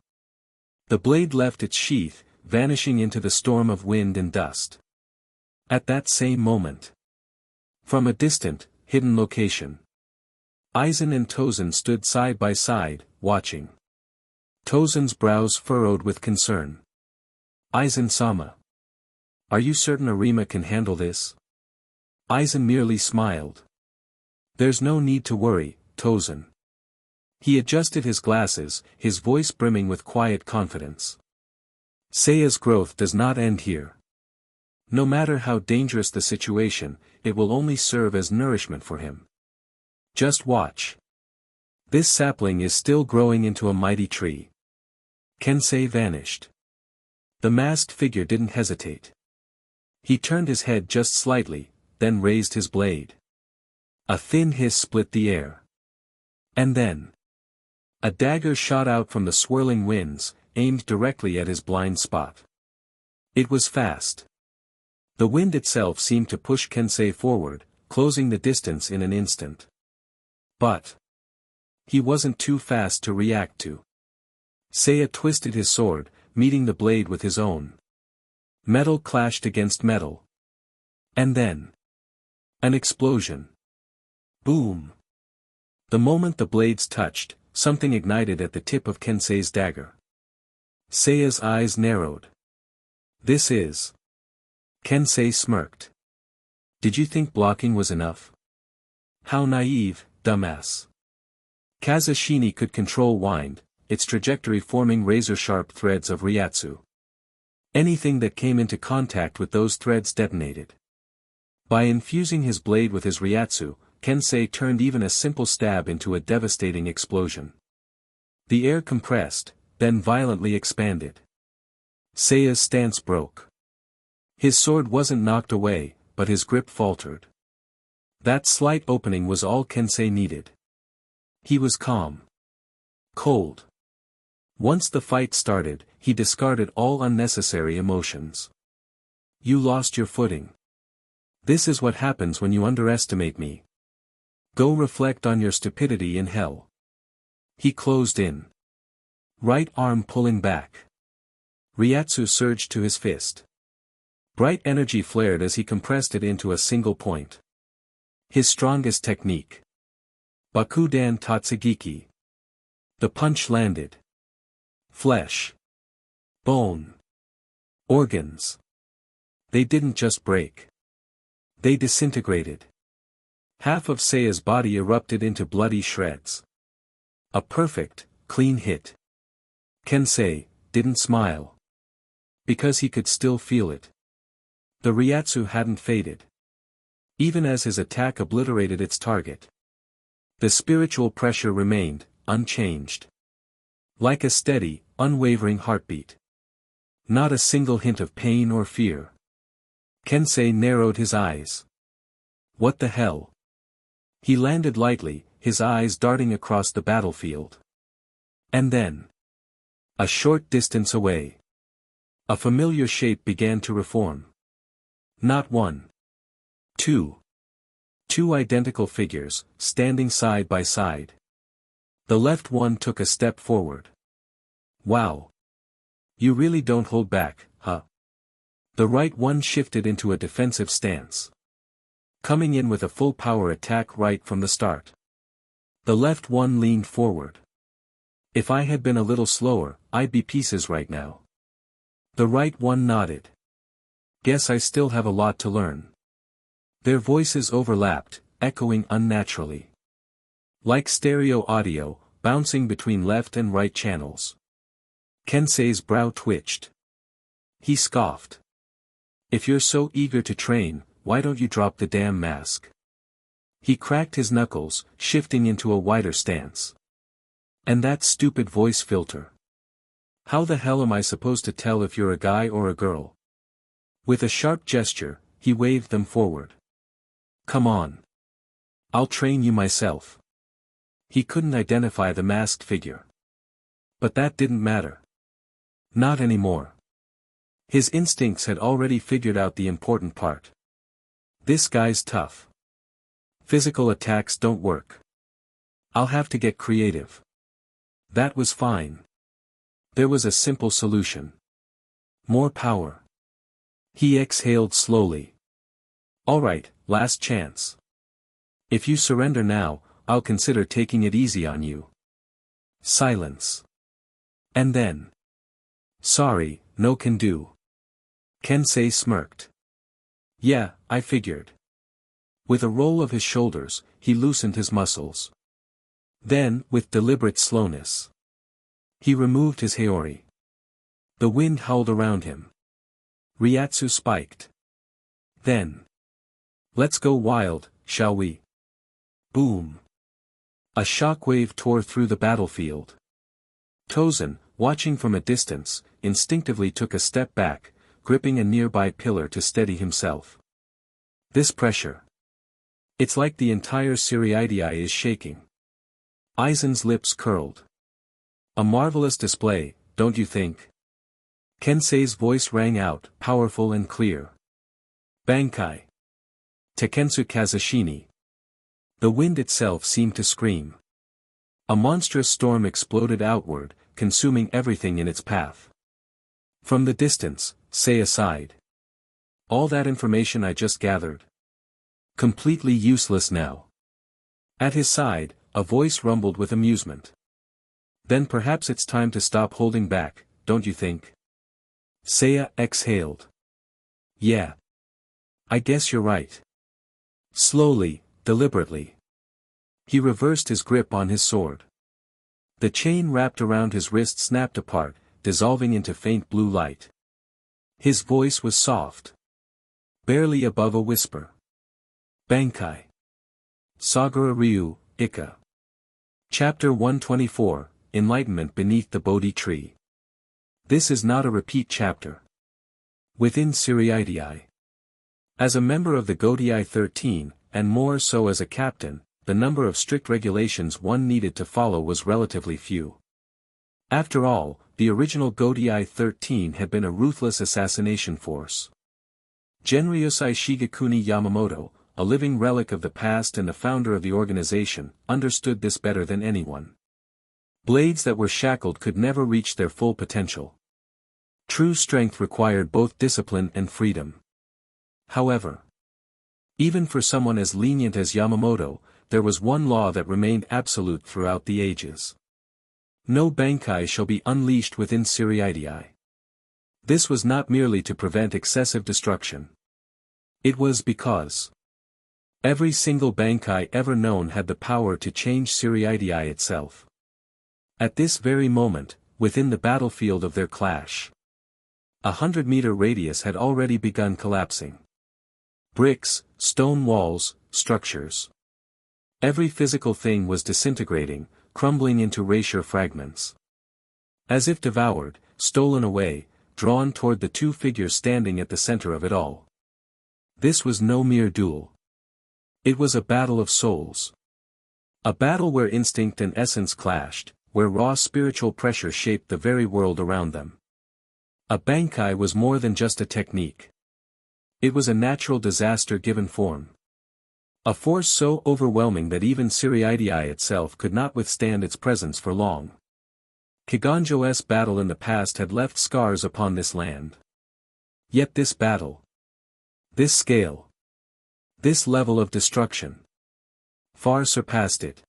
The blade left its sheath, vanishing into the storm of wind and dust. At that same moment. From a distant, hidden location. Aizen and Tosen stood side by side, watching. Tosen's brows furrowed with concern. Aizen-sama. Are you certain Arima can handle this? Aizen merely smiled. There's no need to worry, Tosen. He adjusted his glasses, his voice brimming with quiet confidence. Seiya's growth does not end here. No matter how dangerous the situation, it will only serve as nourishment for him. Just watch. This sapling is still growing into a mighty tree. Kensei vanished. The masked figure didn't hesitate. He turned his head just slightly, then raised his blade. A thin hiss split the air. And then. A dagger shot out from the swirling winds, aimed directly at his blind spot. It was fast. The wind itself seemed to push Kensei forward, closing the distance in an instant. But. He wasn't too fast to react to. Seiya twisted his sword, meeting the blade with his own. Metal clashed against metal. And then. An explosion. Boom. The moment the blades touched, something ignited at the tip of Kensei's dagger. Seiya's eyes narrowed. This is. Kensei smirked. Did you think blocking was enough? How naive, dumbass. Kazashini could control wind, its trajectory forming razor-sharp threads of ryatsu. Anything that came into contact with those threads detonated. By infusing his blade with his ryatsu, Kensei turned even a simple stab into a devastating explosion. The air compressed, then violently expanded. Seiya's stance broke. His sword wasn't knocked away, but his grip faltered. That slight opening was all Kensei needed. He was calm. Cold. Once the fight started, he discarded all unnecessary emotions. You lost your footing. This is what happens when you underestimate me. Go reflect on your stupidity in hell. He closed in. Right arm pulling back. Ryatsu surged to his fist. Bright energy flared as he compressed it into a single point. His strongest technique. Bakudan Tatsugiki. The punch landed. Flesh. Bone. Organs. They didn't just break. They disintegrated. Half of Seiya's body erupted into bloody shreds. A perfect, clean hit. Kensei didn't smile. Because he could still feel it. The Ryatsu hadn't faded. Even as his attack obliterated its target. The spiritual pressure remained, unchanged. Like a steady, unwavering heartbeat. Not a single hint of pain or fear. Kensei narrowed his eyes. What the hell? He landed lightly, his eyes darting across the battlefield. And then. A short distance away. A familiar shape began to reform. Not one. Two. Two identical figures, standing side by side. The left one took a step forward. Wow. You really don't hold back, huh? The right one shifted into a defensive stance. Coming in with a full power attack right from the start. The left one leaned forward. If I had been a little slower, I'd be pieces right now. The right one nodded. Guess I still have a lot to learn. Their voices overlapped, echoing unnaturally. Like stereo audio, bouncing between left and right channels. Kensei's brow twitched. He scoffed. If you're so eager to train, why don't you drop the damn mask? He cracked his knuckles, shifting into a wider stance. And that stupid voice filter. How the hell am I supposed to tell if you're a guy or a girl? With a sharp gesture, he waved them forward. Come on. I'll train you myself. He couldn't identify the masked figure. But that didn't matter. Not anymore. His instincts had already figured out the important part. This guy's tough. Physical attacks don't work. I'll have to get creative. That was fine. There was a simple solution. More power. He exhaled slowly. All right, last chance. If you surrender now, I'll consider taking it easy on you. Silence. And then. Sorry, no can do. Kensei smirked. Yeah, I figured. With a roll of his shoulders, he loosened his muscles. Then, with deliberate slowness, he removed his haori. The wind howled around him. Ryatsu spiked. Then. Let's go wild, shall we? Boom. A shockwave tore through the battlefield. Tosen, watching from a distance, instinctively took a step back, gripping a nearby pillar to steady himself. This pressure. It's like the entire Siriidii is shaking. Aizen's lips curled. A marvelous display, don't you think? Kensei's voice rang out, powerful and clear. Bankai. Tekensu Kazashini. The wind itself seemed to scream. A monstrous storm exploded outward, consuming everything in its path. From the distance, Seiya sighed. All that information I just gathered. Completely useless now. At his side, a voice rumbled with amusement. Then perhaps it's time to stop holding back, don't you think? Seiya exhaled. Yeah. I guess you're right. Slowly, deliberately. He reversed his grip on his sword. The chain wrapped around his wrist snapped apart, dissolving into faint blue light. His voice was soft. Barely above a whisper. Bankai. Sagara Ryu, Ika. Chapter 124, Enlightenment Beneath the Bodhi Tree. This is not a repeat chapter. Within Siriidii. As a member of the Godii 13, and more so as a captain, the number of strict regulations one needed to follow was relatively few. After all, the original Godii 13 had been a ruthless assassination force. Genryosei Shigekuni Yamamoto, a living relic of the past and the founder of the organization, understood this better than anyone. Blades that were shackled could never reach their full potential. True strength required both discipline and freedom. However, even for someone as lenient as Yamamoto, there was one law that remained absolute throughout the ages. No Bankai shall be unleashed within Siriidii. This was not merely to prevent excessive destruction. It was because every single Bankai ever known had the power to change Siriidii itself. At this very moment, within the battlefield of their clash, 100-meter radius had already begun collapsing. Bricks, stone walls, structures. Every physical thing was disintegrating, crumbling into erasure fragments. As if devoured, stolen away, drawn toward the two figures standing at the center of it all. This was no mere duel. It was a battle of souls. A battle where instinct and essence clashed, where raw spiritual pressure shaped the very world around them. A Bankai was more than just a technique. It was a natural disaster given form. A force so overwhelming that even Siriidii itself could not withstand its presence for long. Kiganjo's battle in the past had left scars upon this land. Yet this battle, this scale, this level of destruction, far surpassed it.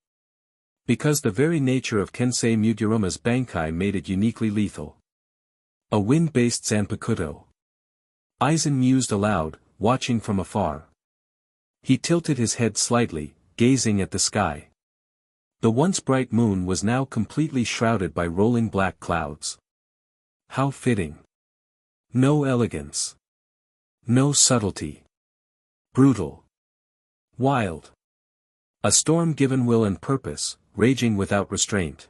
Because the very nature of Kensei Mugiruma's Bankai made it uniquely lethal. A wind-based Zanpakuto. Aizen mused aloud, watching from afar. He tilted his head slightly, gazing at the sky. The once bright moon was now completely shrouded by rolling black clouds. How fitting. No elegance. No subtlety. Brutal. Wild. A storm given will and purpose, raging without restraint.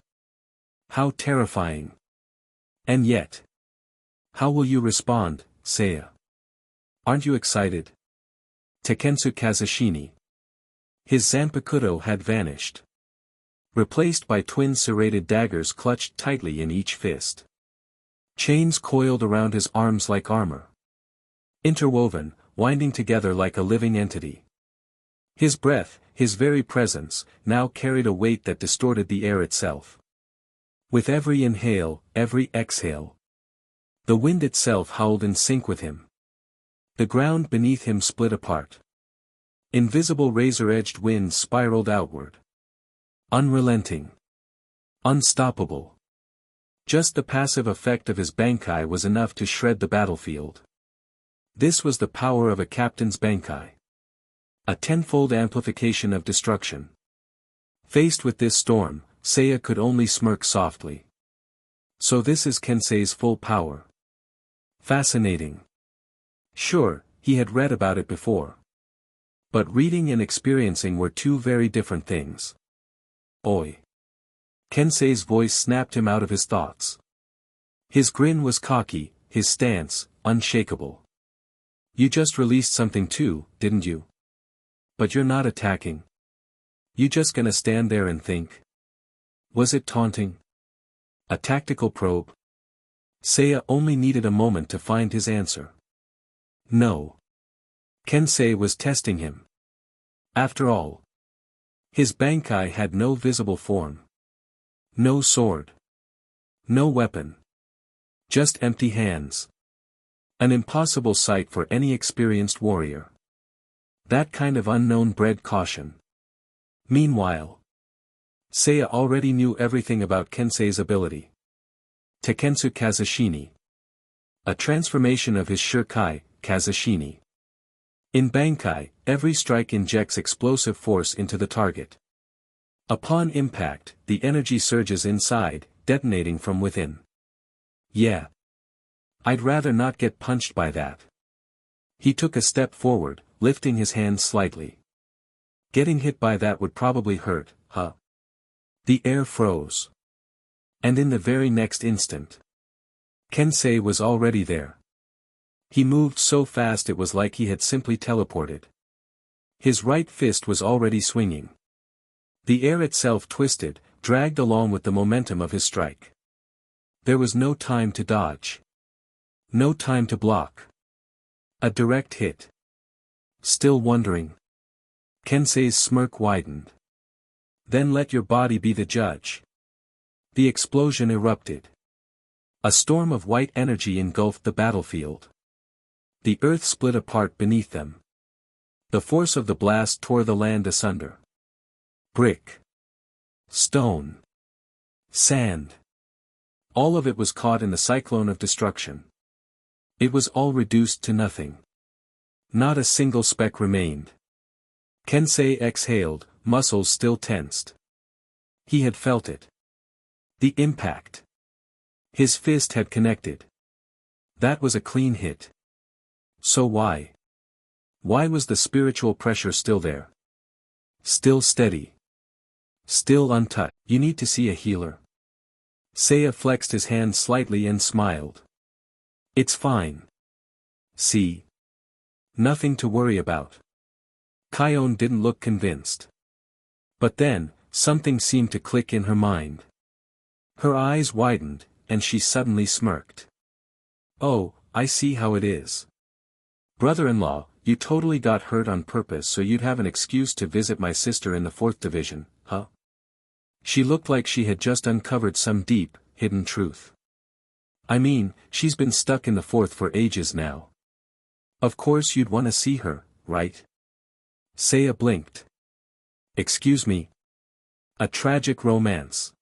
How terrifying. And yet. How will you respond, Seiya? Aren't you excited? Takensu Kazashini. His Zanpakuto had vanished. Replaced by twin serrated daggers clutched tightly in each fist. Chains coiled around his arms like armor. Interwoven, winding together like a living entity. His breath, his very presence, now carried a weight that distorted the air itself. With every inhale, every exhale, the wind itself howled in sync with him. The ground beneath him split apart. Invisible razor-edged winds spiraled outward. Unrelenting. Unstoppable. Just the passive effect of his Bankai was enough to shred the battlefield. This was the power of a captain's Bankai. A tenfold amplification of destruction. Faced with this storm, Seiya could only smirk softly. So this is Kensei's full power. Fascinating. Sure, he had read about it before. But reading and experiencing were two very different things. Oi. Kensei's voice snapped him out of his thoughts. His grin was cocky, his stance, unshakable. You just released something too, didn't you? But you're not attacking. You just gonna stand there and think? Was it taunting? A tactical probe? Seiya only needed a moment to find his answer. No. Kensei was testing him. After all, his Bankai had no visible form. No sword. No weapon. Just empty hands. An impossible sight for any experienced warrior. That kind of unknown bred caution. Meanwhile, Seiya already knew everything about Kensei's ability. Takensu Kazashini. A transformation of his Shirkai, Kazashini. In Bankai, every strike injects explosive force into the target. Upon impact, the energy surges inside, detonating from within. Yeah. I'd rather not get punched by that. He took a step forward, lifting his hand slightly. Getting hit by that would probably hurt, huh? The air froze. And in the very next instant, Kensei was already there. He moved so fast it was like he had simply teleported. His right fist was already swinging. The air itself twisted, dragged along with the momentum of his strike. There was no time to dodge. No time to block. A direct hit. Still wondering. Kensei's smirk widened. Then let your body be the judge. The explosion erupted. A storm of white energy engulfed the battlefield. The earth split apart beneath them. The force of the blast tore the land asunder. Brick. Stone. Sand. All of it was caught in the cyclone of destruction. It was all reduced to nothing. Not a single speck remained. Kensei exhaled, muscles still tensed. He had felt it. The impact. His fist had connected. That was a clean hit. So why? Why was the spiritual pressure still there? Still steady. Still untouched. You need to see a healer. Seiya flexed his hand slightly and smiled. It's fine. See? Nothing to worry about. Kaion didn't look convinced. But then, something seemed to click in her mind. Her eyes widened, and she suddenly smirked. Oh, I see how it is. Brother-in-law, you totally got hurt on purpose so you'd have an excuse to visit my sister in the 4th division, huh? She looked like she had just uncovered some deep, hidden truth. I mean, she's been stuck in the 4th for ages now. Of course you'd want to see her, right? Seiya blinked. Excuse me. A tragic romance.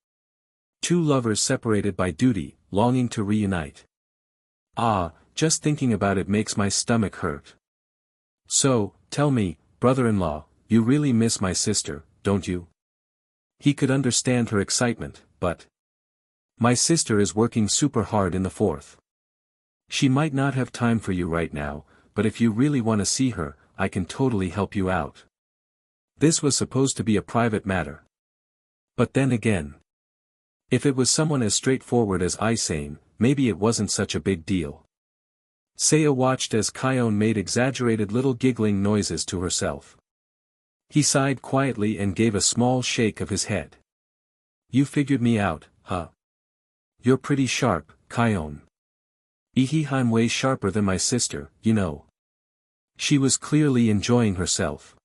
Two lovers separated by duty, longing to reunite. Ah, just thinking about it makes my stomach hurt. So, tell me, brother-in-law, you really miss my sister, don't you? He could understand her excitement, but... My sister is working super hard in the 4th. She might not have time for you right now, but if you really want to see her, I can totally help you out. This was supposed to be a private matter. But then again... If it was someone as straightforward as Aizen, maybe it wasn't such a big deal. Seiya watched as Kaion made exaggerated little giggling noises to herself. He sighed quietly and gave a small shake of his head. You figured me out, huh? You're pretty sharp, Kaion. I'm way sharper than my sister, you know. She was clearly enjoying herself.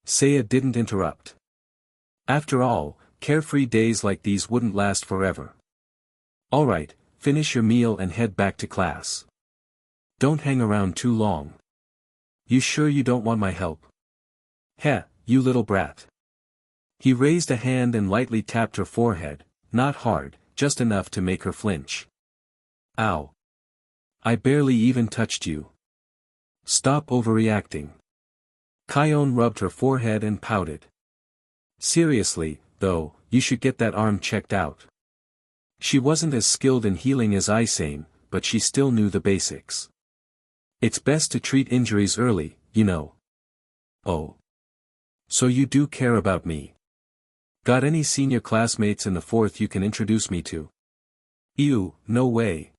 Seiya didn't interrupt. After all, carefree days like these wouldn't last forever. Alright, finish your meal and head back to class. Don't hang around too long. You sure you don't want my help? Heh, you little brat. He raised a hand and lightly tapped her forehead, not hard, just enough to make her flinch. Ow. I barely even touched you. Stop overreacting. Kaion rubbed her forehead and pouted. Seriously, though, you should get that arm checked out. She wasn't as skilled in healing as Aizen, but she still knew the basics. It's best to treat injuries early, you know. Oh. So you do care about me. Got any senior classmates in the 4th you can introduce me to? Ew, no way.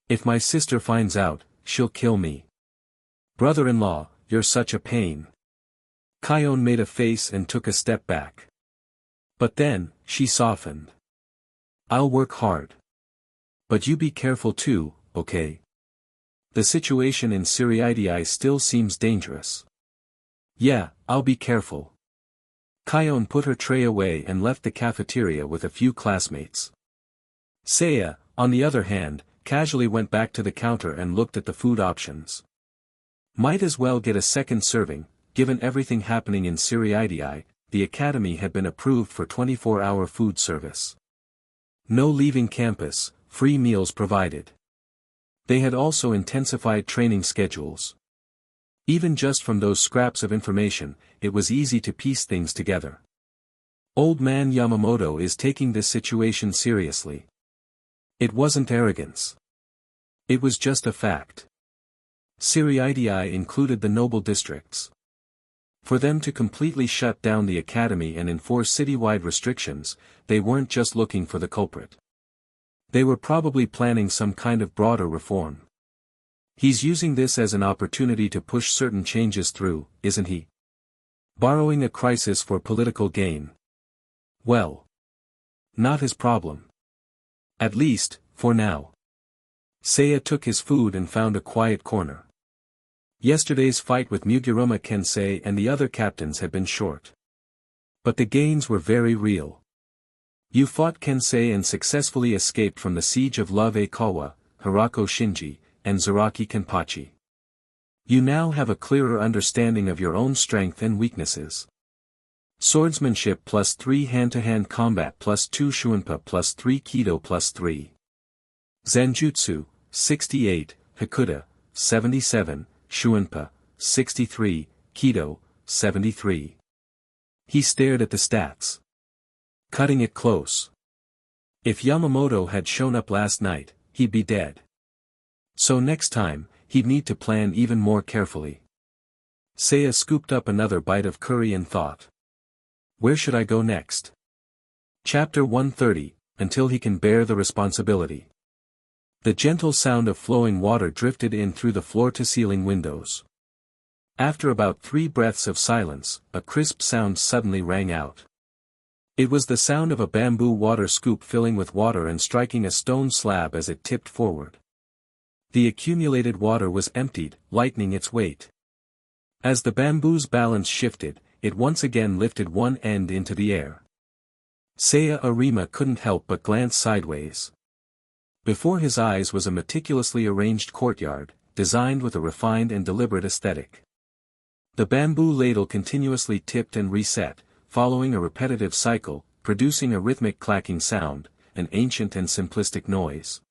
If my sister finds out, she'll kill me. Brother-in-law, you're such a pain. Kaion made a face and took a step back. But then, she softened. I'll work hard. But you be careful too, okay? The situation in Siriidii still seems dangerous. Yeah, I'll be careful. Kaion put her tray away and left the cafeteria with a few classmates. Seiya, on the other hand, casually went back to the counter and looked at the food options. Might as well get a second serving, given everything happening in Siriidii, the academy had been approved for 24-hour food service. No leaving campus, free meals provided. They had also intensified training schedules. Even just from those scraps of information, it was easy to piece things together. Old man Yamamoto is taking this situation seriously. It wasn't arrogance. It was just a fact. Siriidii included the noble districts. For them to completely shut down the academy and enforce citywide restrictions, they weren't just looking for the culprit. They were probably planning some kind of broader reform. He's using this as an opportunity to push certain changes through, isn't he? Borrowing a crisis for political gain. Well, not his problem. At least, for now. Seiya took his food and found a quiet corner. Yesterday's fight with Mugiuruma Kensei and the other captains had been short. But the gains were very real. You fought Kensei and successfully escaped from the siege of Love Kawa, Hirako Shinji, and Zaraki Kenpachi. You now have a clearer understanding of your own strength and weaknesses. Swordsmanship +3 hand-to-hand combat +2 Shuinpa +3 Kido +3. Zenjutsu, 68, Hakuda, 77, Shuinpa, 63, Kido, 73. He stared at the stats. Cutting it close. If Yamamoto had shown up last night, he'd be dead. So next time, he'd need to plan even more carefully. Seiya scooped up another bite of curry and thought. Where should I go next? Chapter 130, Until he can bear the responsibility. The gentle sound of flowing water drifted in through the floor-to-ceiling windows. After about 3 breaths of silence, a crisp sound suddenly rang out. It was the sound of a bamboo water scoop filling with water and striking a stone slab as it tipped forward. The accumulated water was emptied, lightening its weight. As the bamboo's balance shifted, it once again lifted one end into the air. Seiya Arima couldn't help but glance sideways. Before his eyes was a meticulously arranged courtyard, designed with a refined and deliberate aesthetic. The bamboo ladle continuously tipped and reset, following a repetitive cycle, producing a rhythmic clacking sound, an ancient and simplistic noise.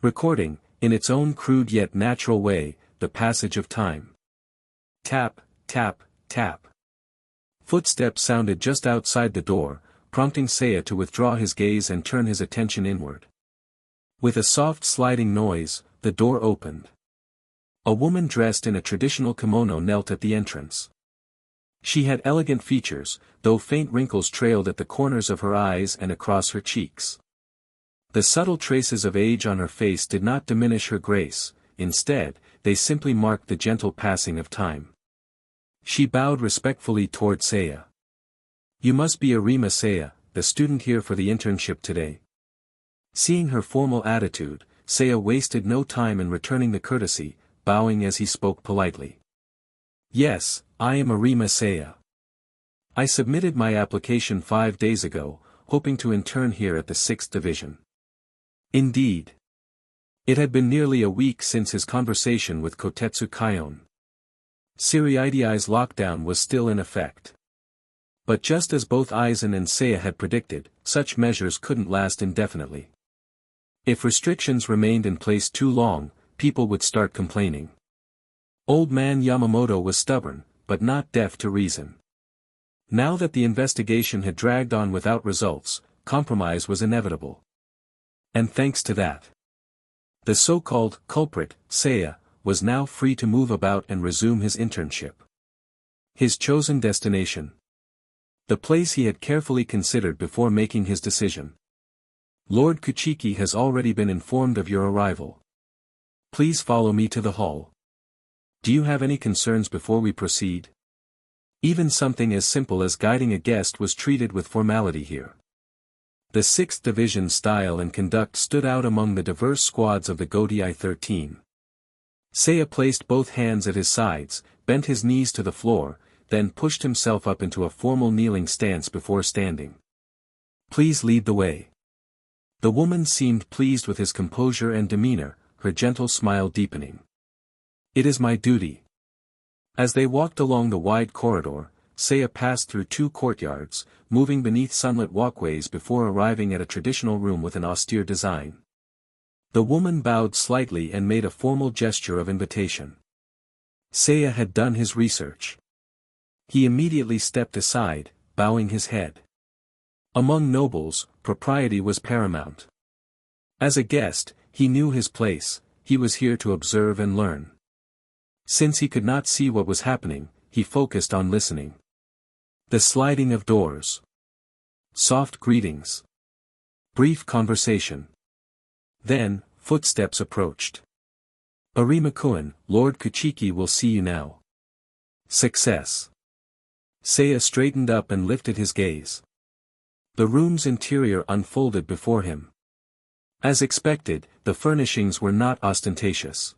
Recording, in its own crude yet natural way, the passage of time. Tap, tap, tap. Footsteps sounded just outside the door, prompting Seiya to withdraw his gaze and turn his attention inward. With a soft sliding noise, the door opened. A woman dressed in a traditional kimono knelt at the entrance. She had elegant features, though faint wrinkles trailed at the corners of her eyes and across her cheeks. The subtle traces of age on her face did not diminish her grace, instead, they simply marked the gentle passing of time. She bowed respectfully toward Seiya. You must be Arima Seiya, the student here for the internship today. Seeing her formal attitude, Seiya wasted no time in returning the courtesy, bowing as he spoke politely. Yes, I am Arima Seiya. I submitted my application 5 days ago, hoping to intern here at the 6th Division. Indeed. It had been nearly a week since his conversation with Kotetsu Kaion. Siriidi's lockdown was still in effect. But just as both Aizen and Seiya had predicted, such measures couldn't last indefinitely. If restrictions remained in place too long, people would start complaining. Old man Yamamoto was stubborn, but not deaf to reason. Now that the investigation had dragged on without results, compromise was inevitable. And thanks to that, the so-called culprit, Seiya, was now free to move about and resume his internship. His chosen destination. The place he had carefully considered before making his decision. Lord Kachiki has already been informed of your arrival. Please follow me to the hall. Do you have any concerns before we proceed? Even something as simple as guiding a guest was treated with formality here. The 6th Division style and conduct stood out among the diverse squads of the Godei 13. Seiya placed both hands at his sides, bent his knees to the floor, then pushed himself up into a formal kneeling stance before standing. Please lead the way. The woman seemed pleased with his composure and demeanor, her gentle smile deepening. It is my duty. As they walked along the wide corridor, Seiya passed through 2 courtyards, moving beneath sunlit walkways before arriving at a traditional room with an austere design. The woman bowed slightly and made a formal gesture of invitation. Seiya had done his research. He immediately stepped aside, bowing his head. Among nobles, propriety was paramount. As a guest, he knew his place, he was here to observe and learn. Since he could not see what was happening, he he focused on listening. The sliding of doors. Soft greetings. Brief conversation. Then, footsteps approached. Arima-kun, Lord Kachiki will see you now. Success. Seiya straightened up and lifted his gaze. The room's interior unfolded before him. As expected, the furnishings were not ostentatious.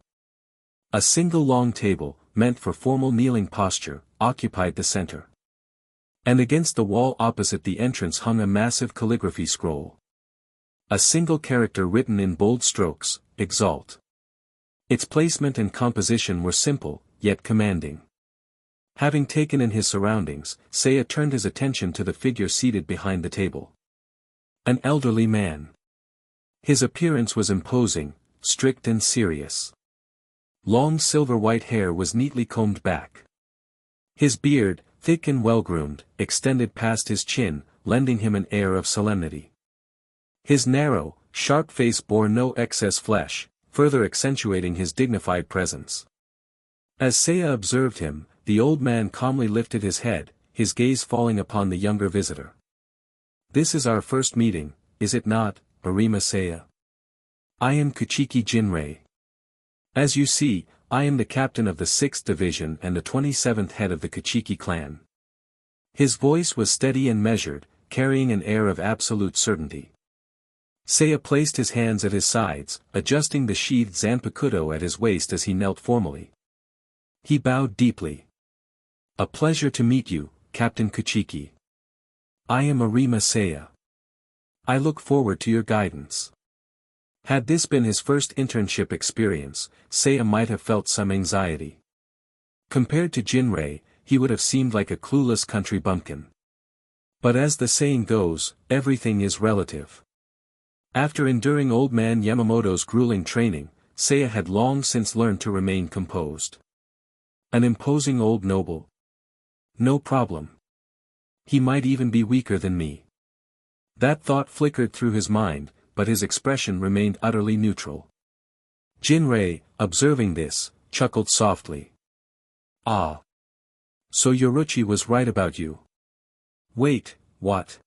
A single long table, meant for formal kneeling posture, occupied the center. And against the wall opposite the entrance hung a massive calligraphy scroll. A single character written in bold strokes, Exalt. Its placement and composition were simple, yet commanding. Having taken in his surroundings, Seiya turned his attention to the figure seated behind the table. An elderly man. His appearance was imposing, strict and serious. Long silver-white hair was neatly combed back. His beard, thick and well-groomed, extended past his chin, lending him an air of solemnity. His narrow, sharp face bore no excess flesh, further accentuating his dignified presence. As Seiya observed him, the old man calmly lifted his head, his gaze falling upon the younger visitor. "This is our first meeting, is it not, Arima Seiya? I am Kachiki Jinrei. As you see, I am the captain of the 6th Division and the 27th head of the Kachiki clan." His voice was steady and measured, carrying an air of absolute certainty. Seiya placed his hands at his sides, adjusting the sheathed Zanpakuto at his waist as he knelt formally. He bowed deeply. "A pleasure to meet you, Captain Kachiki. I am Arima Seiya. I look forward to your guidance." Had this been his first internship experience, Seiya might have felt some anxiety. Compared to Jinrei, he would have seemed like a clueless country bumpkin. But as the saying goes, everything is relative. After enduring old man Yamamoto's grueling training, Seiya had long since learned to remain composed. An imposing old noble? No problem. He might even be weaker than me. That thought flickered through his mind, but his expression remained utterly neutral. Jinrei, observing this, chuckled softly. "Ah. So Yoruichi was right about you. Wait, what?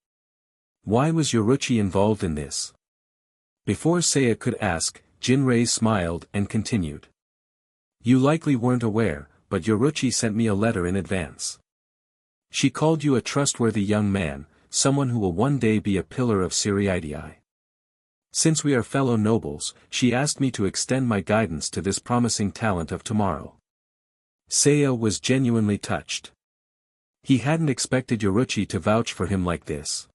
Why was Yoruichi involved in this?" Before Seiya could ask, Jinrei smiled and continued. "You likely weren't aware, but Yoruichi sent me a letter in advance. She called you a trustworthy young man, someone who will one day be a pillar of Siriidii. Since we are fellow nobles, she asked me to extend my guidance to this promising talent of tomorrow." Seiya was genuinely touched. He hadn't expected Yoruichi to vouch for him like this.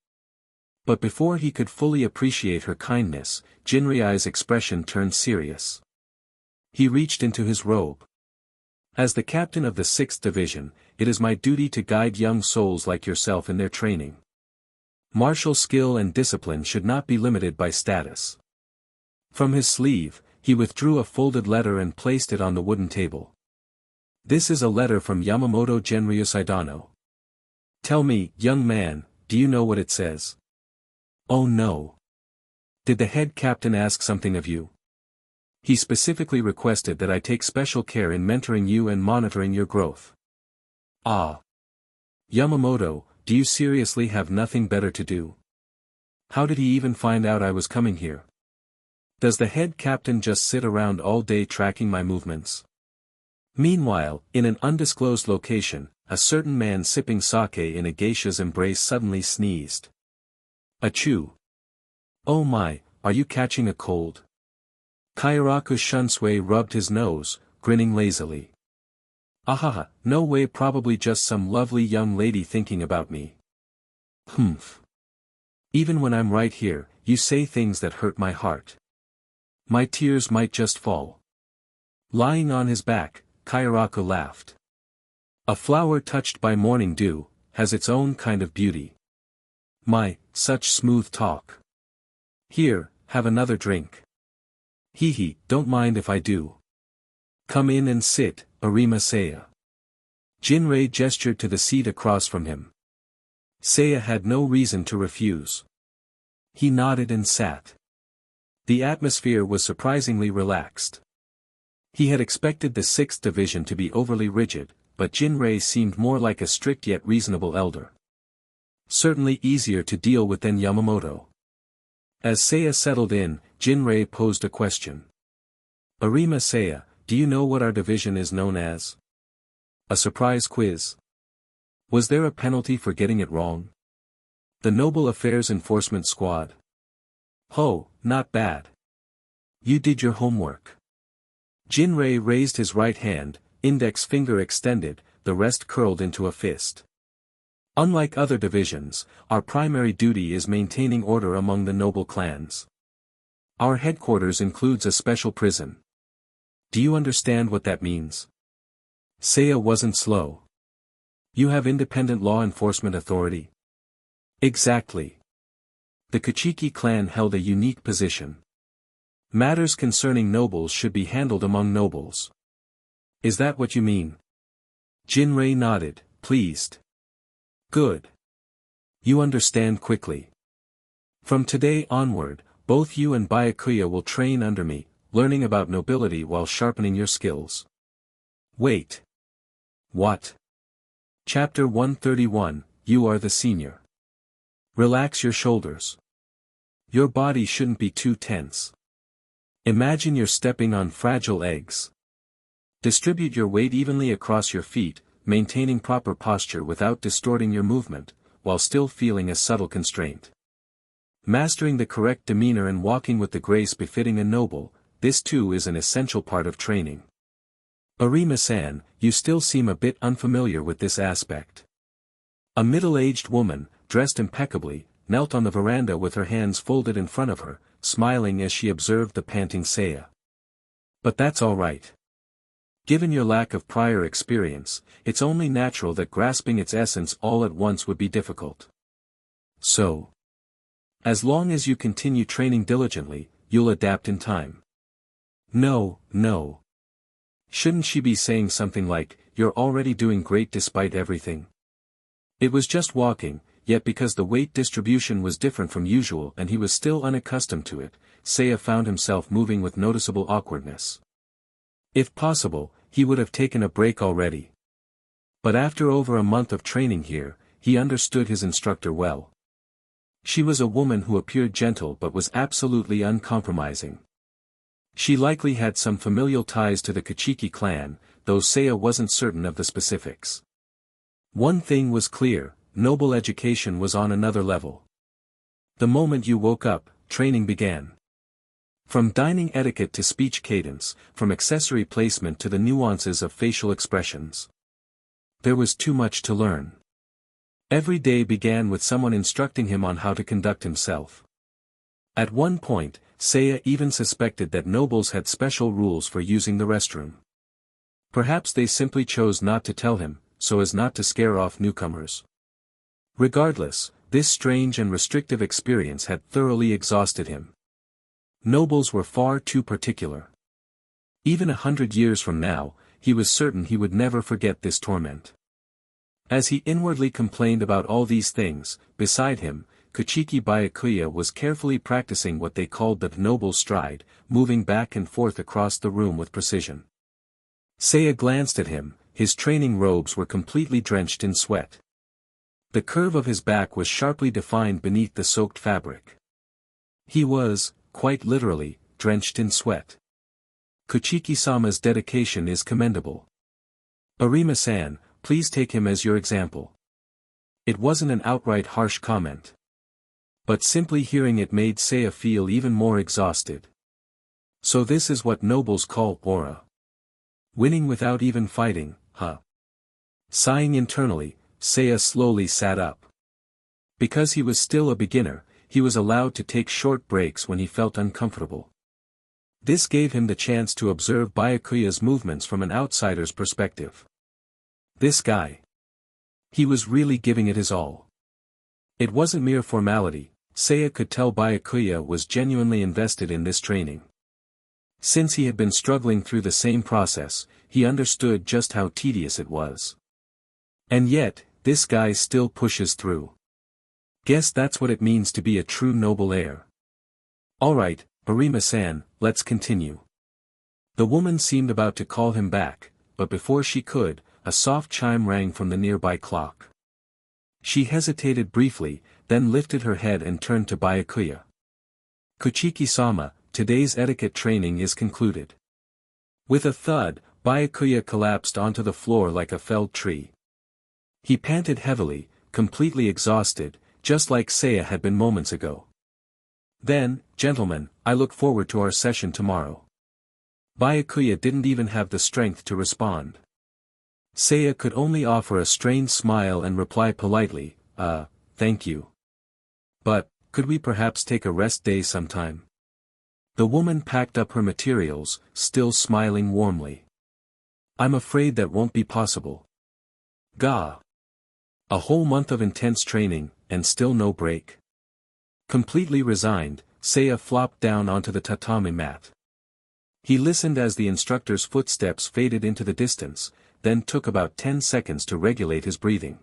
But before he could fully appreciate her kindness, Jinrei's expression turned serious. He reached into his robe. "As the captain of the 6th Division, it is my duty to guide young souls like yourself in their training. Martial skill and discipline should not be limited by status." From his sleeve, he withdrew a folded letter and placed it on the wooden table. "This is a letter from Yamamoto Genryu Saidano. Tell me, young man, do you know what it says?" "Oh no. Did the head captain ask something of you?" "He specifically requested that I take special care in mentoring you and monitoring your growth." "Ah. Yamamoto, do you seriously have nothing better to do? How did he even find out I was coming here? Does the head captain just sit around all day tracking my movements?" Meanwhile, in an undisclosed location, a certain man sipping sake in a geisha's embrace suddenly sneezed. "Achoo. Oh my, are you catching a cold?" Kairaku Shunsui rubbed his nose, grinning lazily. "Ahaha, no way, probably just some lovely young lady thinking about me." "Humph. Even when I'm right here, you say things that hurt my heart. My tears might just fall." Lying on his back, Kairaku laughed. "A flower touched by morning dew, has its own kind of beauty. My, such smooth talk. Here, have another drink." "Hee, don't mind if I do. Come in and sit, Arima Seiya." Jinrei gestured to the seat across from him. Seiya had no reason to refuse. He nodded and sat. The atmosphere was surprisingly relaxed. He had expected the 6th Division to be overly rigid, but Jinrei seemed more like a strict yet reasonable elder. Certainly easier to deal with than Yamamoto. As Seiya settled in, Jinrei posed a question. Arima Seiya, do you know what our division is known as? A surprise quiz. Was there a penalty for getting it wrong? The Noble Affairs Enforcement Squad. Ho, not bad. You did your homework. Jinrei raised his right hand, index finger extended, the rest curled into a fist. Unlike other divisions, our primary duty is maintaining order among the noble clans. Our headquarters includes a special prison. Do you understand what that means? Seiya wasn't slow. You have independent law enforcement authority? Exactly. The Kachiki clan held a unique position. Matters concerning nobles should be handled among nobles. Is that what you mean? Jinrei nodded, pleased. Good. You understand quickly. From today onward, both you and Byakuya will train under me, learning about nobility while sharpening your skills. Wait. What? Chapter 131, You are the senior. Relax your shoulders. Your body shouldn't be too tense. Imagine you're stepping on fragile eggs. Distribute your weight evenly across your feet, maintaining proper posture without distorting your movement, while still feeling a subtle constraint. Mastering the correct demeanor and walking with the grace befitting a noble, this too is an essential part of training. Arima-san, you still seem a bit unfamiliar with this aspect. A middle-aged woman, dressed impeccably, knelt on the veranda with her hands folded in front of her, smiling as she observed the panting Seiya. But that's all right. Given your lack of prior experience, it's only natural that grasping its essence all at once would be difficult. So, as long as you continue training diligently, you'll adapt in time. No. Shouldn't she be saying something like, you're already doing great despite everything? It was just walking, yet because the weight distribution was different from usual and he was still unaccustomed to it, Seiya found himself moving with noticeable awkwardness. If possible, he would have taken a break already. But after over a month of training here, he understood his instructor well. She was a woman who appeared gentle but was absolutely uncompromising. She likely had some familial ties to the Kachiki clan, though Seiya wasn't certain of the specifics. One thing was clear, noble education was on another level. The moment you woke up, training began. From dining etiquette to speech cadence, from accessory placement to the nuances of facial expressions. There was too much to learn. Every day began with someone instructing him on how to conduct himself. At one point, Seiya even suspected that nobles had special rules for using the restroom. Perhaps they simply chose not to tell him, so as not to scare off newcomers. Regardless, this strange and restrictive experience had thoroughly exhausted him. Nobles were far too particular. Even 100 years from now, he was certain he would never forget this torment. As he inwardly complained about all these things, beside him, Kachiki Byakuya was carefully practicing what they called the noble stride, moving back and forth across the room with precision. Seiya glanced at him, his training robes were completely drenched in sweat. The curve of his back was sharply defined beneath the soaked fabric. He was, quite literally, drenched in sweat. Kachiki-sama's dedication is commendable. Arima-san, please take him as your example. It wasn't an outright harsh comment. But simply hearing it made Seiya feel even more exhausted. So this is what nobles call aura. Winning without even fighting, huh? Sighing internally, Seiya slowly sat up. Because he was still a beginner, he was allowed to take short breaks when he felt uncomfortable. This gave him the chance to observe Byakuya's movements from an outsider's perspective. This guy. He was really giving it his all. It wasn't mere formality, Seiya could tell Byakuya was genuinely invested in this training. Since he had been struggling through the same process, he understood just how tedious it was. And yet, this guy still pushes through. Guess that's what it means to be a true noble heir. Alright, Arima-san, let's continue. The woman seemed about to call him back, but before she could, a soft chime rang from the nearby clock. She hesitated briefly, then lifted her head and turned to Byakuya. "Kachiki-sama, today's etiquette training is concluded." With a thud, Byakuya collapsed onto the floor like a felled tree. He panted heavily, completely exhausted, just like Seiya had been moments ago. "Then, gentlemen, I look forward to our session tomorrow." Byakuya didn't even have the strength to respond. Seiya could only offer a strained smile and reply politely, thank you. "But, could we perhaps take a rest day sometime?" The woman packed up her materials, still smiling warmly. "I'm afraid that won't be possible." "Gah! A whole month of intense training, and still no break." Completely resigned, Seiya flopped down onto the tatami mat. He listened as the instructor's footsteps faded into the distance, then took about 10 seconds to regulate his breathing.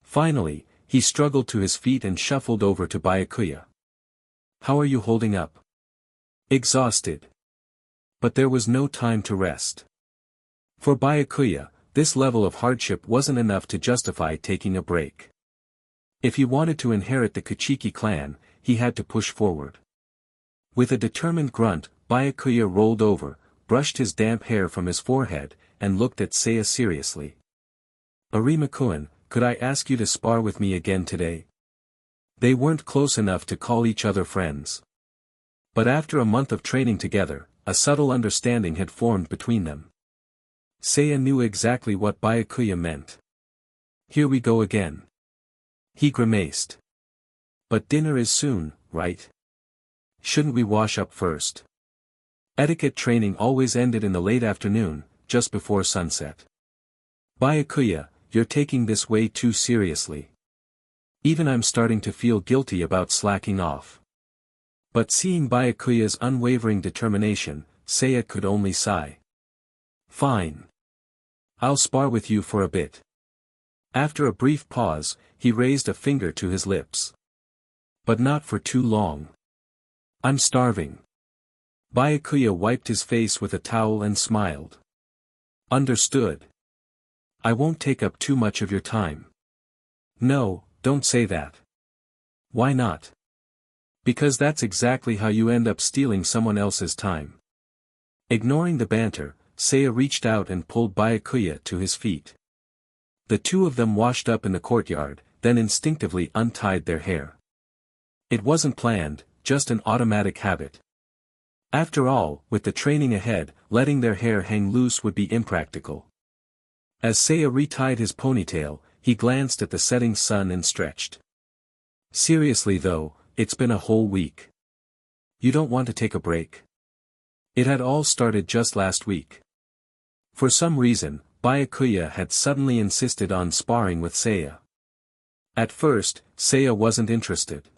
Finally, he struggled to his feet and shuffled over to Byakuya. "How are you holding up?" "Exhausted." But there was no time to rest. For Byakuya, this level of hardship wasn't enough to justify taking a break. If he wanted to inherit the Kachiki clan, he had to push forward. With a determined grunt, Byakuya rolled over, brushed his damp hair from his forehead, and looked at Seiya seriously. "Arima-kun, could I ask you to spar with me again today?" They weren't close enough to call each other friends. But after a month of training together, a subtle understanding had formed between them. Seiya knew exactly what Byakuya meant. "Here we go again." He grimaced. "But dinner is soon, right? Shouldn't we wash up first?" Etiquette training always ended in the late afternoon, just before sunset. "Byakuya, you're taking this way too seriously. Even I'm starting to feel guilty about slacking off." But seeing Byakuya's unwavering determination, Seiya could only sigh. "Fine. I'll spar with you for a bit." After a brief pause, he raised a finger to his lips. "But not for too long. I'm starving." Byakuya wiped his face with a towel and smiled. "Understood. I won't take up too much of your time." "No, don't say that." "Why not?" "Because that's exactly how you end up stealing someone else's time." Ignoring the banter, Seiya reached out and pulled Byakuya to his feet. The two of them washed up in the courtyard, then instinctively untied their hair. It wasn't planned, just an automatic habit. After all, with the training ahead, letting their hair hang loose would be impractical. As Seiya retied his ponytail, he glanced at the setting sun and stretched. "Seriously though, it's been a whole week. You don't want to take a break?" It had all started just last week. For some reason, Byakuya had suddenly insisted on sparring with Seiya. At first, Seiya wasn't interested.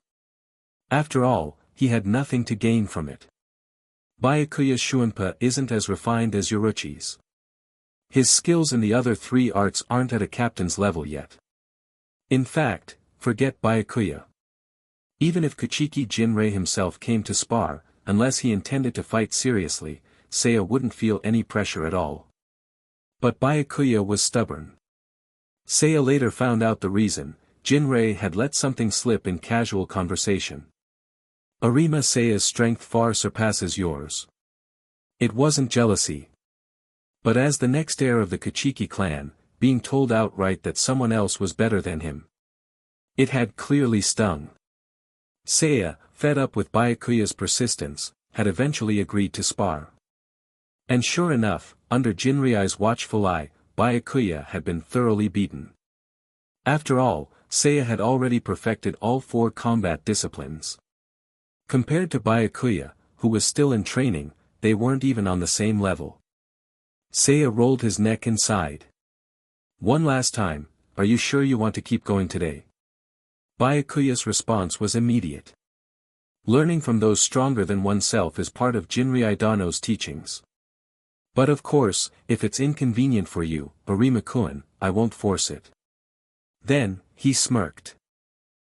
After all, he had nothing to gain from it. Byakuya's Shuinpa isn't as refined as Yoruichi's. His skills in the other three arts aren't at a captain's level yet. In fact, forget Byakuya. Even if Kachiki Jinrei himself came to spar, unless he intended to fight seriously, Seiya wouldn't feel any pressure at all. But Byakuya was stubborn. Seiya later found out the reason: Jinrei had let something slip in casual conversation. "Arima Seiya's strength far surpasses yours." It wasn't jealousy. But as the next heir of the Kachiki clan, being told outright that someone else was better than him, it had clearly stung. Seiya, fed up with Byakuya's persistence, had eventually agreed to spar. And sure enough, under Jinrei's watchful eye, Byakuya had been thoroughly beaten. After all, Seiya had already perfected all 4 combat disciplines. Compared to Byakuya, who was still in training, they weren't even on the same level. Seiya rolled his neck and sighed. "One last time, are you sure you want to keep going today?" Byakuya's response was immediate. Learning from those stronger than oneself is part of Jinrei Dano's teachings. "But of course, if it's inconvenient for you, Arima-kun, I won't force it." Then, he smirked.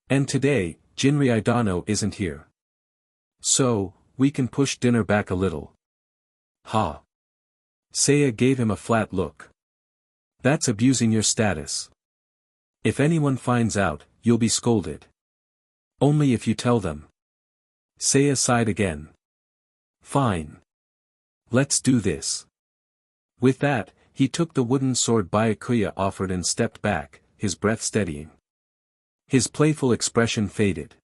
"And today, Jinrei Dano isn't here. So, we can push dinner back a little." "Ha!" Seiya gave him a flat look. That's abusing your status. If anyone finds out, you'll be scolded. Only if you tell them. Seiya sighed again. Fine. Let's do this. With that, he took the wooden sword Byakuya offered and stepped back, his breath steadying. His playful expression faded.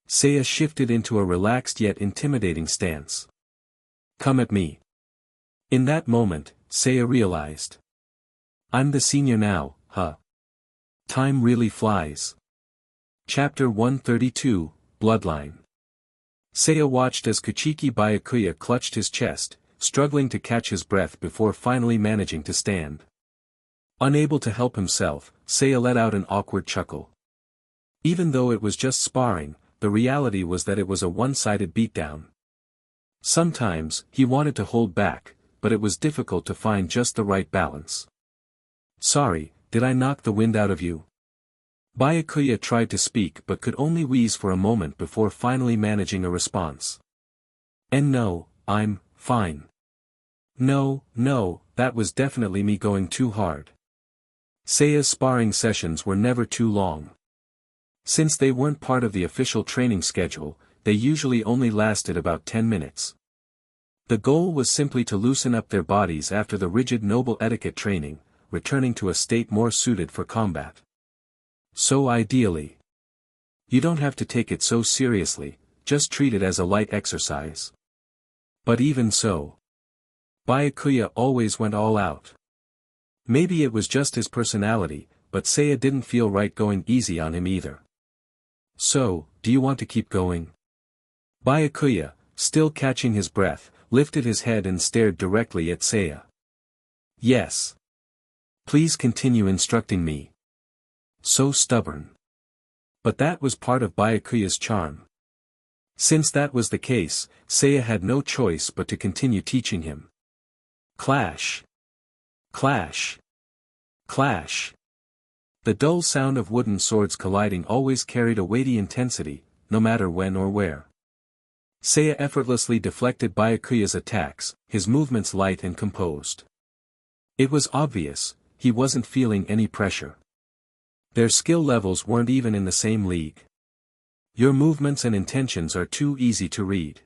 Seiya shifted into a relaxed yet intimidating stance. Come at me. In that moment, Seiya realized. I'm the senior now, huh? Time really flies. Chapter 132, Bloodline. Seiya watched as Kachiki Byakuya clutched his chest, struggling to catch his breath before finally managing to stand. Unable to help himself, Seiya let out an awkward chuckle. Even though it was just sparring, the reality was that it was a one-sided beatdown. Sometimes, he wanted to hold back, but it was difficult to find just the right balance. Sorry, did I knock the wind out of you? Byakuya tried to speak but could only wheeze for a moment before finally managing a response. And no, I'm fine. No, that was definitely me going too hard. Seiya's sparring sessions were never too long. Since they weren't part of the official training schedule, they usually only lasted about 10 minutes. The goal was simply to loosen up their bodies after the rigid noble etiquette training, returning to a state more suited for combat. So ideally. You don't have to take it so seriously, just treat it as a light exercise. But even so. Byakuya always went all out. Maybe it was just his personality, but Seiya didn't feel right going easy on him either. So, do you want to keep going? Byakuya, still catching his breath, lifted his head and stared directly at Seiya. Yes. Please continue instructing me. So stubborn. But that was part of Byakuya's charm. Since that was the case, Seiya had no choice but to continue teaching him. Clash. Clash. Clash. The dull sound of wooden swords colliding always carried a weighty intensity, no matter when or where. Seiya effortlessly deflected Byakuya's attacks, his movements light and composed. It was obvious, he wasn't feeling any pressure. Their skill levels weren't even in the same league. Your movements and intentions are too easy to read.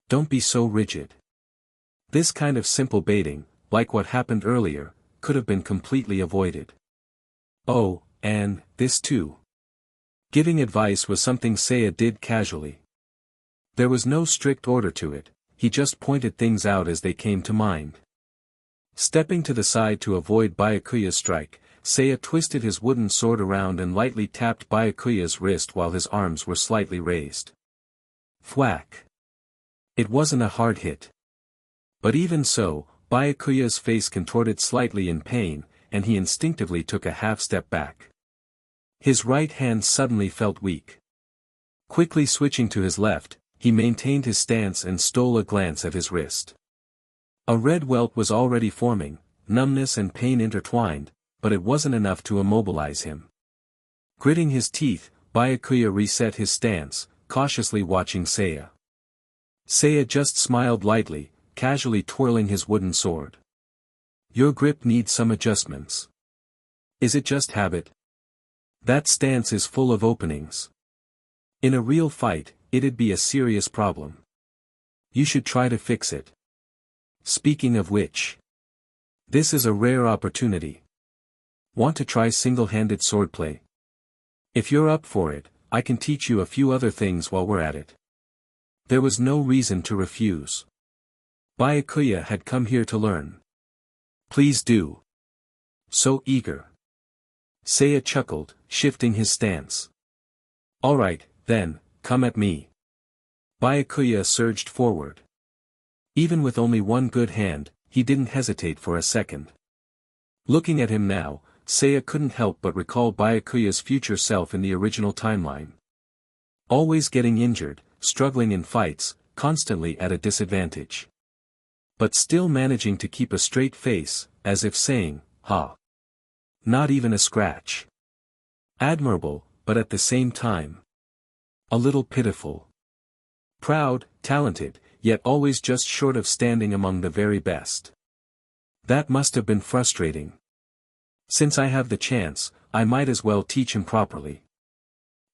Don't be so rigid. This kind of simple baiting, like what happened earlier, could have been completely avoided. Oh, and this too. Giving advice was something Seiya did casually. There was no strict order to it, he just pointed things out as they came to mind. Stepping to the side to avoid Byakuya's strike, Seiya twisted his wooden sword around and lightly tapped Byakuya's wrist while his arms were slightly raised. Thwack. It wasn't a hard hit. But even so, Byakuya's face contorted slightly in pain, and he instinctively took a half-step back. His right hand suddenly felt weak. Quickly switching to his left, he maintained his stance and stole a glance at his wrist. A red welt was already forming, numbness and pain intertwined, but it wasn't enough to immobilize him. Gritting his teeth, Byakuya reset his stance, cautiously watching Seiya. Seiya just smiled lightly, casually twirling his wooden sword. Your grip needs some adjustments. Is it just habit? That stance is full of openings. In a real fight, it'd be a serious problem. You should try to fix it. Speaking of which. This is a rare opportunity. Want to try single-handed swordplay? If you're up for it, I can teach you a few other things while we're at it. There was no reason to refuse. Byakuya had come here to learn. Please do. So eager. Seiya chuckled, shifting his stance. Alright, then, come at me. Byakuya surged forward. Even with only one good hand, he didn't hesitate for a second. Looking at him now, Seiya couldn't help but recall Byakuya's future self in the original timeline. Always getting injured, struggling in fights, constantly at a disadvantage. But still managing to keep a straight face, as if saying, ha. Not even a scratch. Admirable, but at the same time. A little pitiful. Proud, talented, yet always just short of standing among the very best. That must have been frustrating. Since I have the chance, I might as well teach him properly.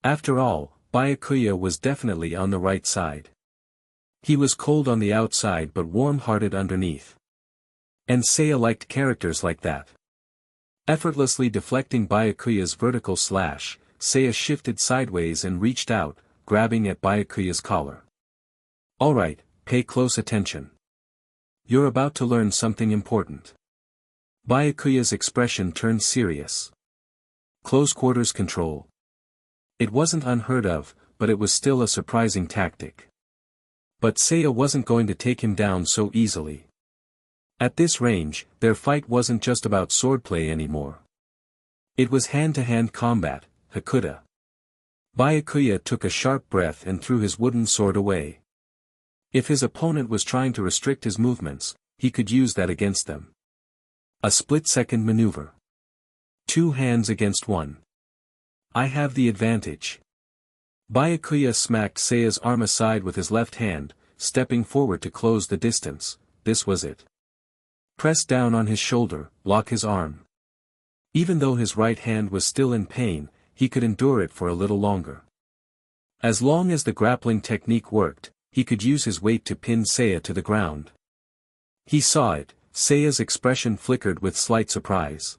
After all, Byakuya was definitely on the right side. He was cold on the outside but warm-hearted underneath. And Seiya liked characters like that. Effortlessly deflecting Byakuya's vertical slash, Seiya shifted sideways and reached out, grabbing at Byakuya's collar. Alright, pay close attention. You're about to learn something important. Byakuya's expression turned serious. Close quarters control. It wasn't unheard of, but it was still a surprising tactic. But Seiya wasn't going to take him down so easily. At this range, their fight wasn't just about swordplay anymore. It was hand-to-hand combat, Hakuta. Byakuya took a sharp breath and threw his wooden sword away. If his opponent was trying to restrict his movements, he could use that against them. A split-second maneuver. 2 hands against 1. I have the advantage. Byakuya smacked Seiya's arm aside with his left hand, stepping forward to close the distance. This was it. Press down on his shoulder, lock his arm. Even though his right hand was still in pain, he could endure it for a little longer. As long as the grappling technique worked, he could use his weight to pin Seiya to the ground. He saw it, Seiya's expression flickered with slight surprise.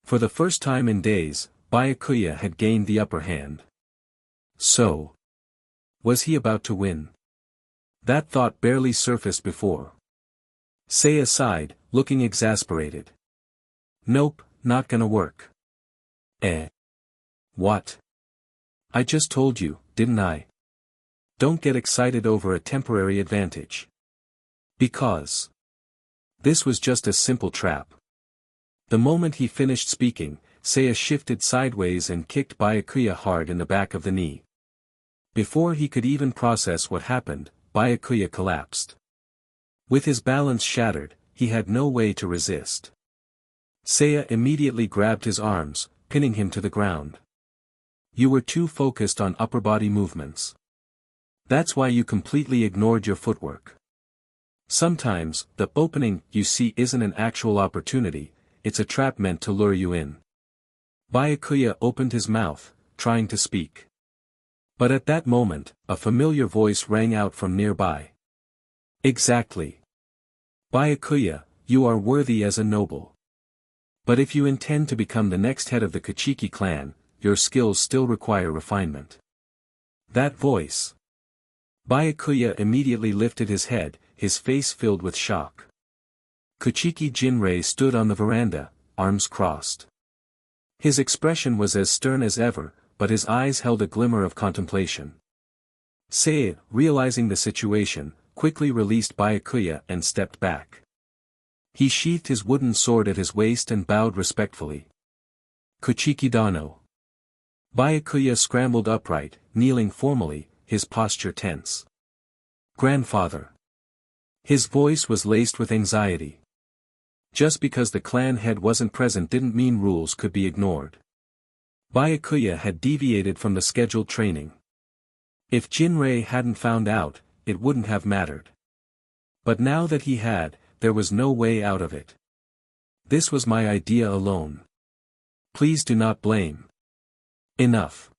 For the first time in days, Byakuya had gained the upper hand. So, was he about to win? That thought barely surfaced before. Seiya sighed, looking exasperated. Nope, not gonna work. What? I just told you, didn't I? Don't get excited over a temporary advantage. Because this was just a simple trap. The moment he finished speaking, Seiya shifted sideways and kicked Byakuya hard in the back of the knee. Before he could even process what happened, Byakuya collapsed. With his balance shattered, he had no way to resist. Seiya immediately grabbed his arms, pinning him to the ground. You were too focused on upper body movements. That's why you completely ignored your footwork. Sometimes, the opening you see isn't an actual opportunity, it's a trap meant to lure you in. Byakuya opened his mouth, trying to speak. But at that moment, a familiar voice rang out from nearby. Exactly. Byakuya, you are worthy as a noble. But if you intend to become the next head of the Kachiki clan, your skills still require refinement. That voice. Byakuya immediately lifted his head, his face filled with shock. Kachiki Jinrei stood on the veranda, arms crossed. His expression was as stern as ever, but his eyes held a glimmer of contemplation. Seiya, realizing the situation, quickly released Byakuya and stepped back. He sheathed his wooden sword at his waist and bowed respectfully. Kachiki Dano. Byakuya scrambled upright, kneeling formally, his posture tense. Grandfather. His voice was laced with anxiety. Just because the clan head wasn't present didn't mean rules could be ignored. Byakuya had deviated from the scheduled training. If Jinrei hadn't found out, it wouldn't have mattered. But now that he had, there was no way out of it. This was my idea alone. Please do not blame. Enough.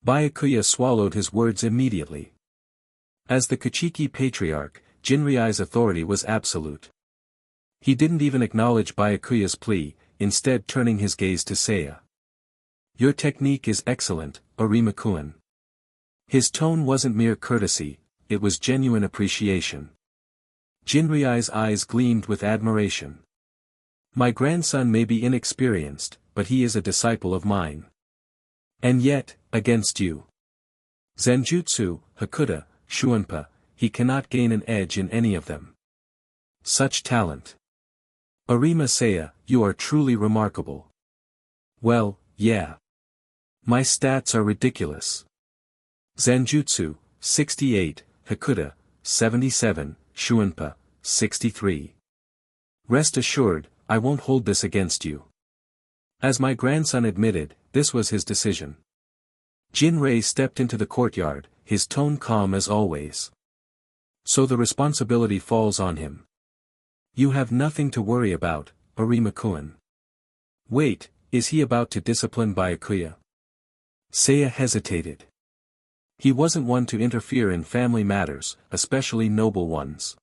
Byakuya swallowed his words immediately. As the Kachiki patriarch, Jinrei's authority was absolute. He didn't even acknowledge Byakuya's plea, instead turning his gaze to Seiya. Your technique is excellent, Arima-kun. His tone wasn't mere courtesy, it was genuine appreciation. Jinrei's eyes gleamed with admiration. My grandson may be inexperienced, but he is a disciple of mine. And yet, against you. Zenjutsu, Hakuta, Shuanpa, he cannot gain an edge in any of them. Such talent. Arima Seiya, you are truly remarkable. Well, yeah. My stats are ridiculous. Zenjutsu, 68, Hakuta, 77, Shuanpa, 63. Rest assured, I won't hold this against you. As my grandson admitted, this was his decision. Jinrei stepped into the courtyard, his tone calm as always. So the responsibility falls on him. You have nothing to worry about, Arima-kun. Wait, is he about to discipline Byakuya? Seiya hesitated. He wasn't one to interfere in family matters, especially noble ones.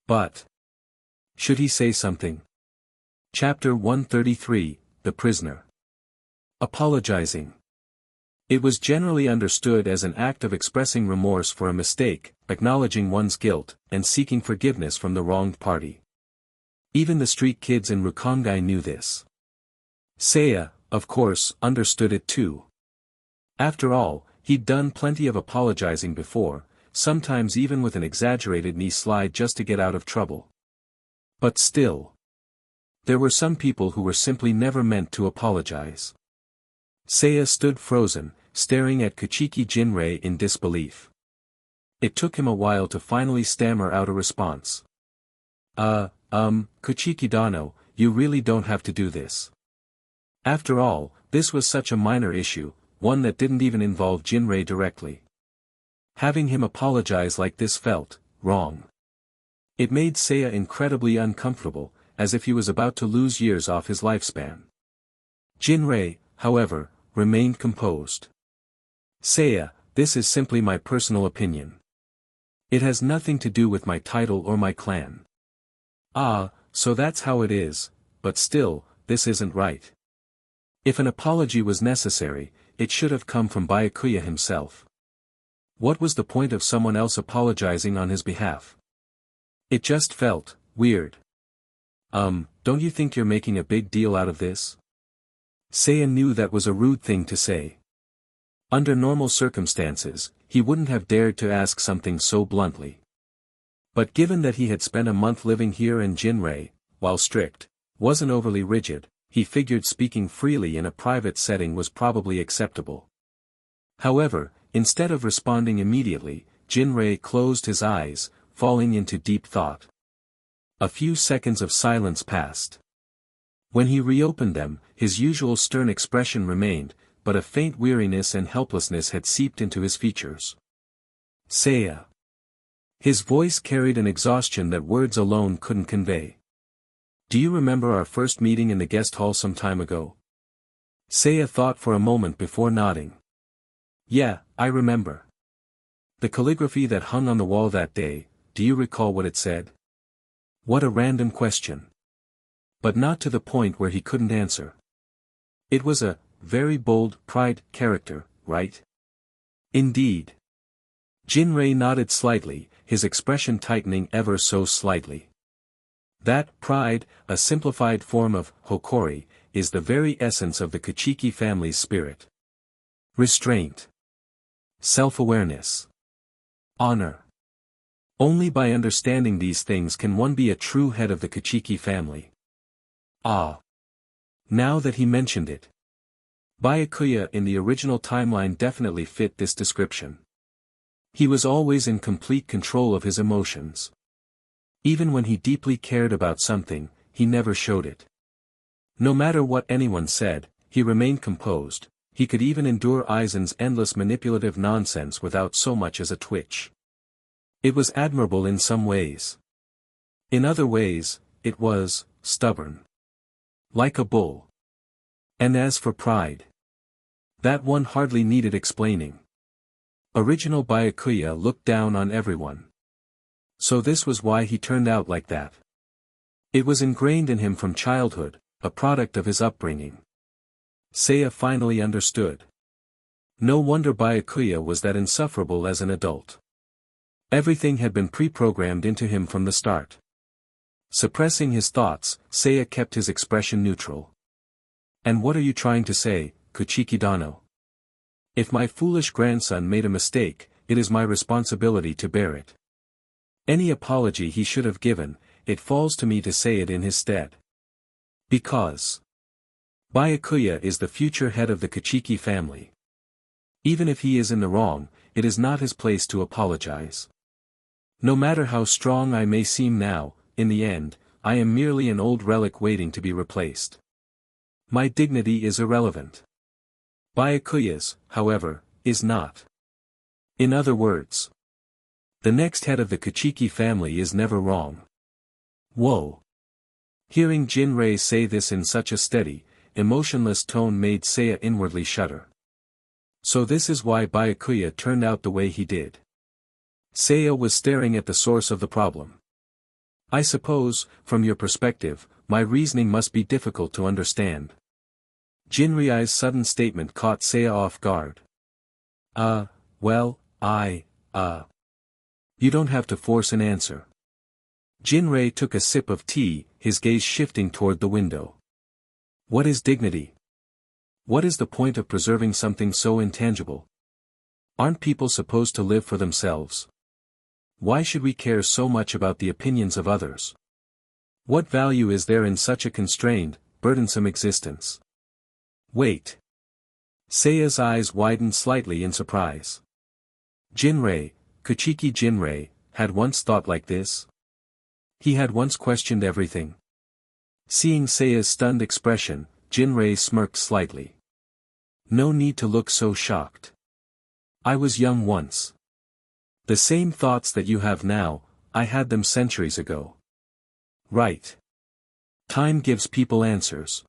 But should he say something? Chapter 133, The Prisoner. Apologizing. It was generally understood as an act of expressing remorse for a mistake, acknowledging one's guilt, and seeking forgiveness from the wronged party. Even the street kids in Rukongai knew this. Seiya, of course, understood it too. After all, he'd done plenty of apologizing before, sometimes even with an exaggerated knee slide just to get out of trouble. But still, there were some people who were simply never meant to apologize. Seiya stood frozen, staring at Kachiki Jinrei in disbelief. It took him a while to finally stammer out a response. Kachiki-dano, you really don't have to do this. After all, this was such a minor issue, one that didn't even involve Jinrei directly. Having him apologize like this felt wrong. It made Seiya incredibly uncomfortable, as if he was about to lose years off his lifespan. Jinrei, however, remained composed. Seiya, this is simply my personal opinion. It has nothing to do with my title or my clan. Ah, so that's how it is, but still, this isn't right. If an apology was necessary, it should have come from Byakuya himself. What was the point of someone else apologizing on his behalf? It just felt weird. Don't you think you're making a big deal out of this? Seiya knew that was a rude thing to say. Under normal circumstances, he wouldn't have dared to ask something so bluntly. But given that he had spent a month living here and Jinrei, while strict, wasn't overly rigid, he figured speaking freely in a private setting was probably acceptable. However, instead of responding immediately, Jinrei closed his eyes, falling into deep thought. A few seconds of silence passed. When he reopened them, his usual stern expression remained, but a faint weariness and helplessness had seeped into his features. Seiya. His voice carried an exhaustion that words alone couldn't convey. Do you remember our first meeting in the guest hall some time ago? Seiya thought for a moment before nodding. Yeah, I remember. The calligraphy that hung on the wall that day, do you recall what it said? What a random question. But not to the point where he couldn't answer. It was a very bold pride character, right? Indeed. Jinrei nodded slightly, his expression tightening ever so slightly. That pride, a simplified form of hokori, is the very essence of the Kachiki family's spirit. Restraint. Self-awareness. Honor. Only by understanding these things can one be a true head of the Kachiki family. Ah. Now that he mentioned it. Byakuya in the original timeline definitely fit this description. He was always in complete control of his emotions. Even when he deeply cared about something, he never showed it. No matter what anyone said, he remained composed. He could even endure Aizen's endless manipulative nonsense without so much as a twitch. It was admirable in some ways. In other ways, it was stubborn. Like a bull. And as for pride, that one hardly needed explaining. Original Byakuya looked down on everyone. So this was why he turned out like that. It was ingrained in him from childhood, a product of his upbringing. Seiya finally understood. No wonder Byakuya was that insufferable as an adult. Everything had been pre-programmed into him from the start. Suppressing his thoughts, Seiya kept his expression neutral. And what are you trying to say, Kachiki-dano? If my foolish grandson made a mistake, it is my responsibility to bear it. Any apology he should have given, it falls to me to say it in his stead. Because Byakuya is the future head of the Kachiki family. Even if he is in the wrong, it is not his place to apologize. No matter how strong I may seem now, in the end, I am merely an old relic waiting to be replaced. My dignity is irrelevant. Byakuya's, however, is not. In other words, the next head of the Kachiki family is never wrong. Whoa! Hearing Jinrei say this in such a steady, emotionless tone made Seiya inwardly shudder. So this is why Byakuya turned out the way he did. Seiya was staring at the source of the problem. I suppose, from your perspective, my reasoning must be difficult to understand. Jinryui's sudden statement caught Seiya off guard. You don't have to force an answer. Jinrei took a sip of tea, his gaze shifting toward the window. What is dignity? What is the point of preserving something so intangible? Aren't people supposed to live for themselves? Why should we care so much about the opinions of others? What value is there in such a constrained, burdensome existence? Wait. Seiya's eyes widened slightly in surprise. Jinrei, Kachiki Jinrei, had once thought like this? He had once questioned everything. Seeing Seiya's stunned expression, Jinrei smirked slightly. No need to look so shocked. I was young once. The same thoughts that you have now, I had them centuries ago. Right. Time gives people answers.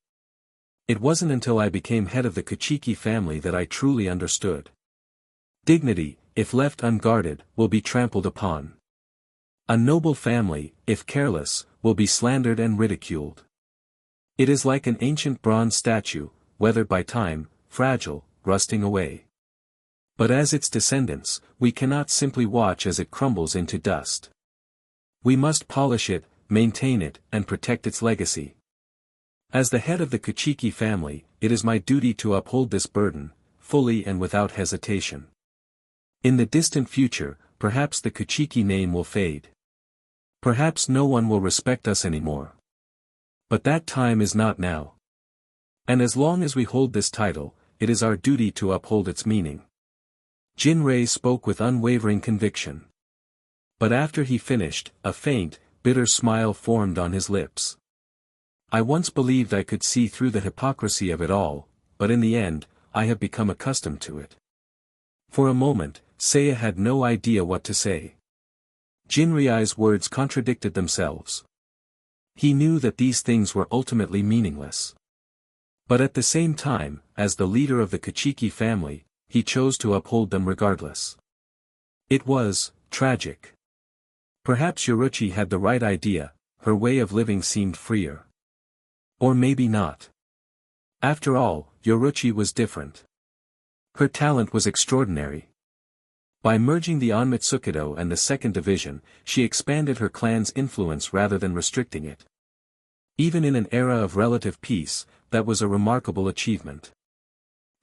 It wasn't until I became head of the Kachiki family that I truly understood. Dignity, if left unguarded, will be trampled upon. A noble family, if careless, will be slandered and ridiculed. It is like an ancient bronze statue, weathered by time, fragile, rusting away. But as its descendants, we cannot simply watch as it crumbles into dust. We must polish it, maintain it, and protect its legacy. As the head of the Kachiki family, it is my duty to uphold this burden, fully and without hesitation. In the distant future, perhaps the Kachiki name will fade. Perhaps no one will respect us anymore. But that time is not now. And as long as we hold this title, it is our duty to uphold its meaning. Jinrei spoke with unwavering conviction. But after he finished, a faint, bitter smile formed on his lips. I once believed I could see through the hypocrisy of it all, but in the end, I have become accustomed to it. For a moment, Seiya had no idea what to say. Jinryui's words contradicted themselves. He knew that these things were ultimately meaningless. But at the same time, as the leader of the Kachiki family, he chose to uphold them regardless. It was tragic. Perhaps Yoruichi had the right idea, her way of living seemed freer. Or maybe not. After all, Yoruichi was different. Her talent was extraordinary. By merging the Onmitsukido and the Second Division, she expanded her clan's influence rather than restricting it. Even in an era of relative peace, that was a remarkable achievement.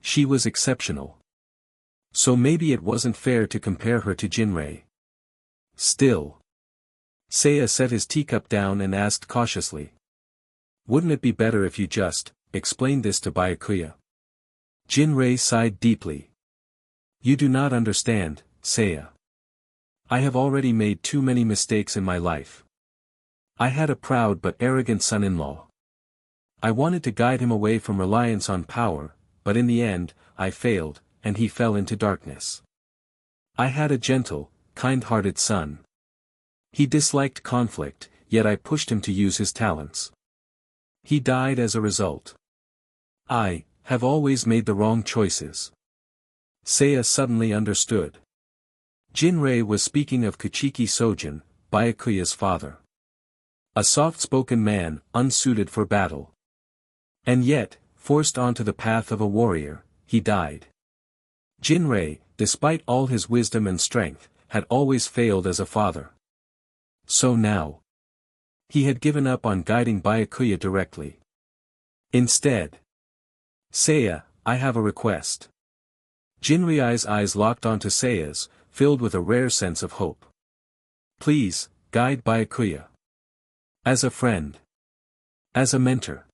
She was exceptional. So maybe it wasn't fair to compare her to Jinrei. Still. Seiya set his teacup down and asked cautiously. Wouldn't it be better if you just explained this to Byakuya? Jinrei sighed deeply. You do not understand, Seiya. I have already made too many mistakes in my life. I had a proud but arrogant son-in-law. I wanted to guide him away from reliance on power, but in the end, I failed, and he fell into darkness. I had a gentle, kind-hearted son. He disliked conflict, yet I pushed him to use his talents. He died as a result. I have always made the wrong choices. Seiya suddenly understood. Jinrei was speaking of Kachiki Sojin, Byakuya's father. A soft-spoken man, unsuited for battle. And yet, forced onto the path of a warrior, he died. Jinrei, despite all his wisdom and strength, had always failed as a father. So now. He had given up on guiding Byakuya directly. Instead. Seiya, I have a request. Jinryui's eyes locked onto Seiya's, filled with a rare sense of hope. Please, guide Byakuya. As a friend. As a mentor.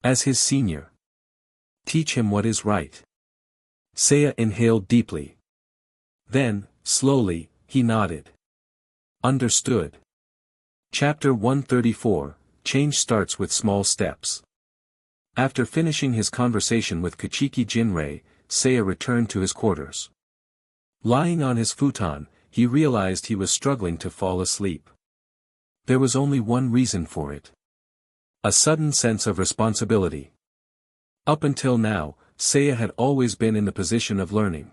As his senior. Teach him what is right. Seiya inhaled deeply. Then, slowly, he nodded. Understood. Chapter 134, Change starts with small steps. After finishing his conversation with Kachiki Jinrei, Seiya returned to his quarters. Lying on his futon, he realized he was struggling to fall asleep. There was only one reason for it. A sudden sense of responsibility. Up until now, Seiya had always been in the position of learning.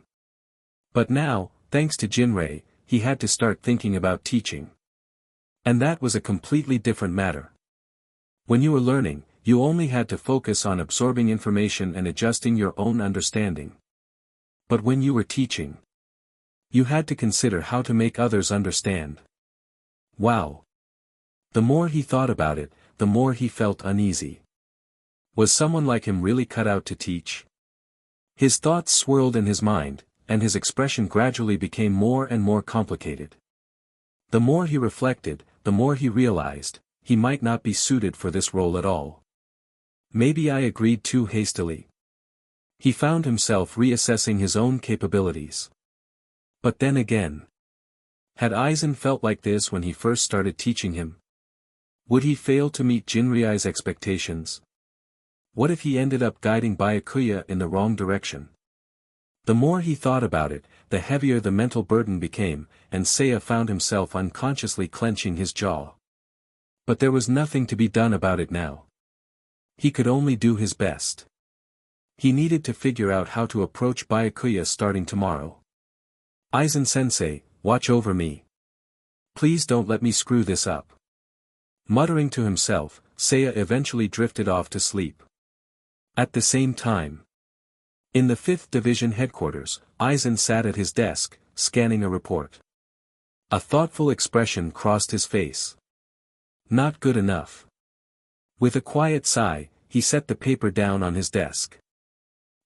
But now, thanks to Jinrei, he had to start thinking about teaching. And that was a completely different matter. When you were learning, you only had to focus on absorbing information and adjusting your own understanding. But when you were teaching, you had to consider how to make others understand. Wow! The more he thought about it, the more he felt uneasy. Was someone like him really cut out to teach? His thoughts swirled in his mind, and his expression gradually became more and more complicated. The more he reflected, the more he realized, he might not be suited for this role at all. Maybe I agreed too hastily. He found himself reassessing his own capabilities. But then again, had Aizen felt like this when he first started teaching him? Would he fail to meet Jinrei's expectations? What if he ended up guiding Byakuya in the wrong direction? The more he thought about it, the heavier the mental burden became, and Seiya found himself unconsciously clenching his jaw. But there was nothing to be done about it now. He could only do his best. He needed to figure out how to approach Byakuya starting tomorrow. Aizen-sensei, watch over me. Please don't let me screw this up. Muttering to himself, Seiya eventually drifted off to sleep. At the same time, in the 5th Division headquarters, Aizen sat at his desk, scanning a report. A thoughtful expression crossed his face. Not good enough. With a quiet sigh, he set the paper down on his desk.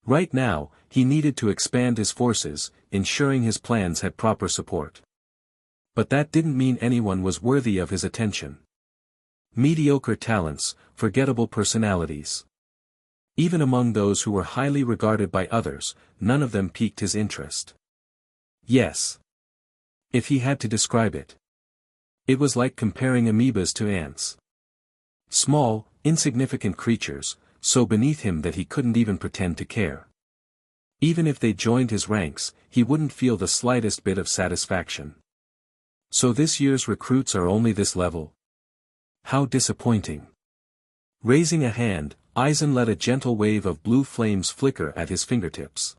Right now, he needed to expand his forces, ensuring his plans had proper support. But that didn't mean anyone was worthy of his attention. Mediocre talents, forgettable personalities. Even among those who were highly regarded by others, none of them piqued his interest. Yes. If he had to describe it, it was like comparing amoebas to ants. Small, insignificant creatures, so beneath him that he couldn't even pretend to care. Even if they joined his ranks, he wouldn't feel the slightest bit of satisfaction. So this year's recruits are only this level? How disappointing. Raising a hand, Aizen let a gentle wave of blue flames flicker at his fingertips.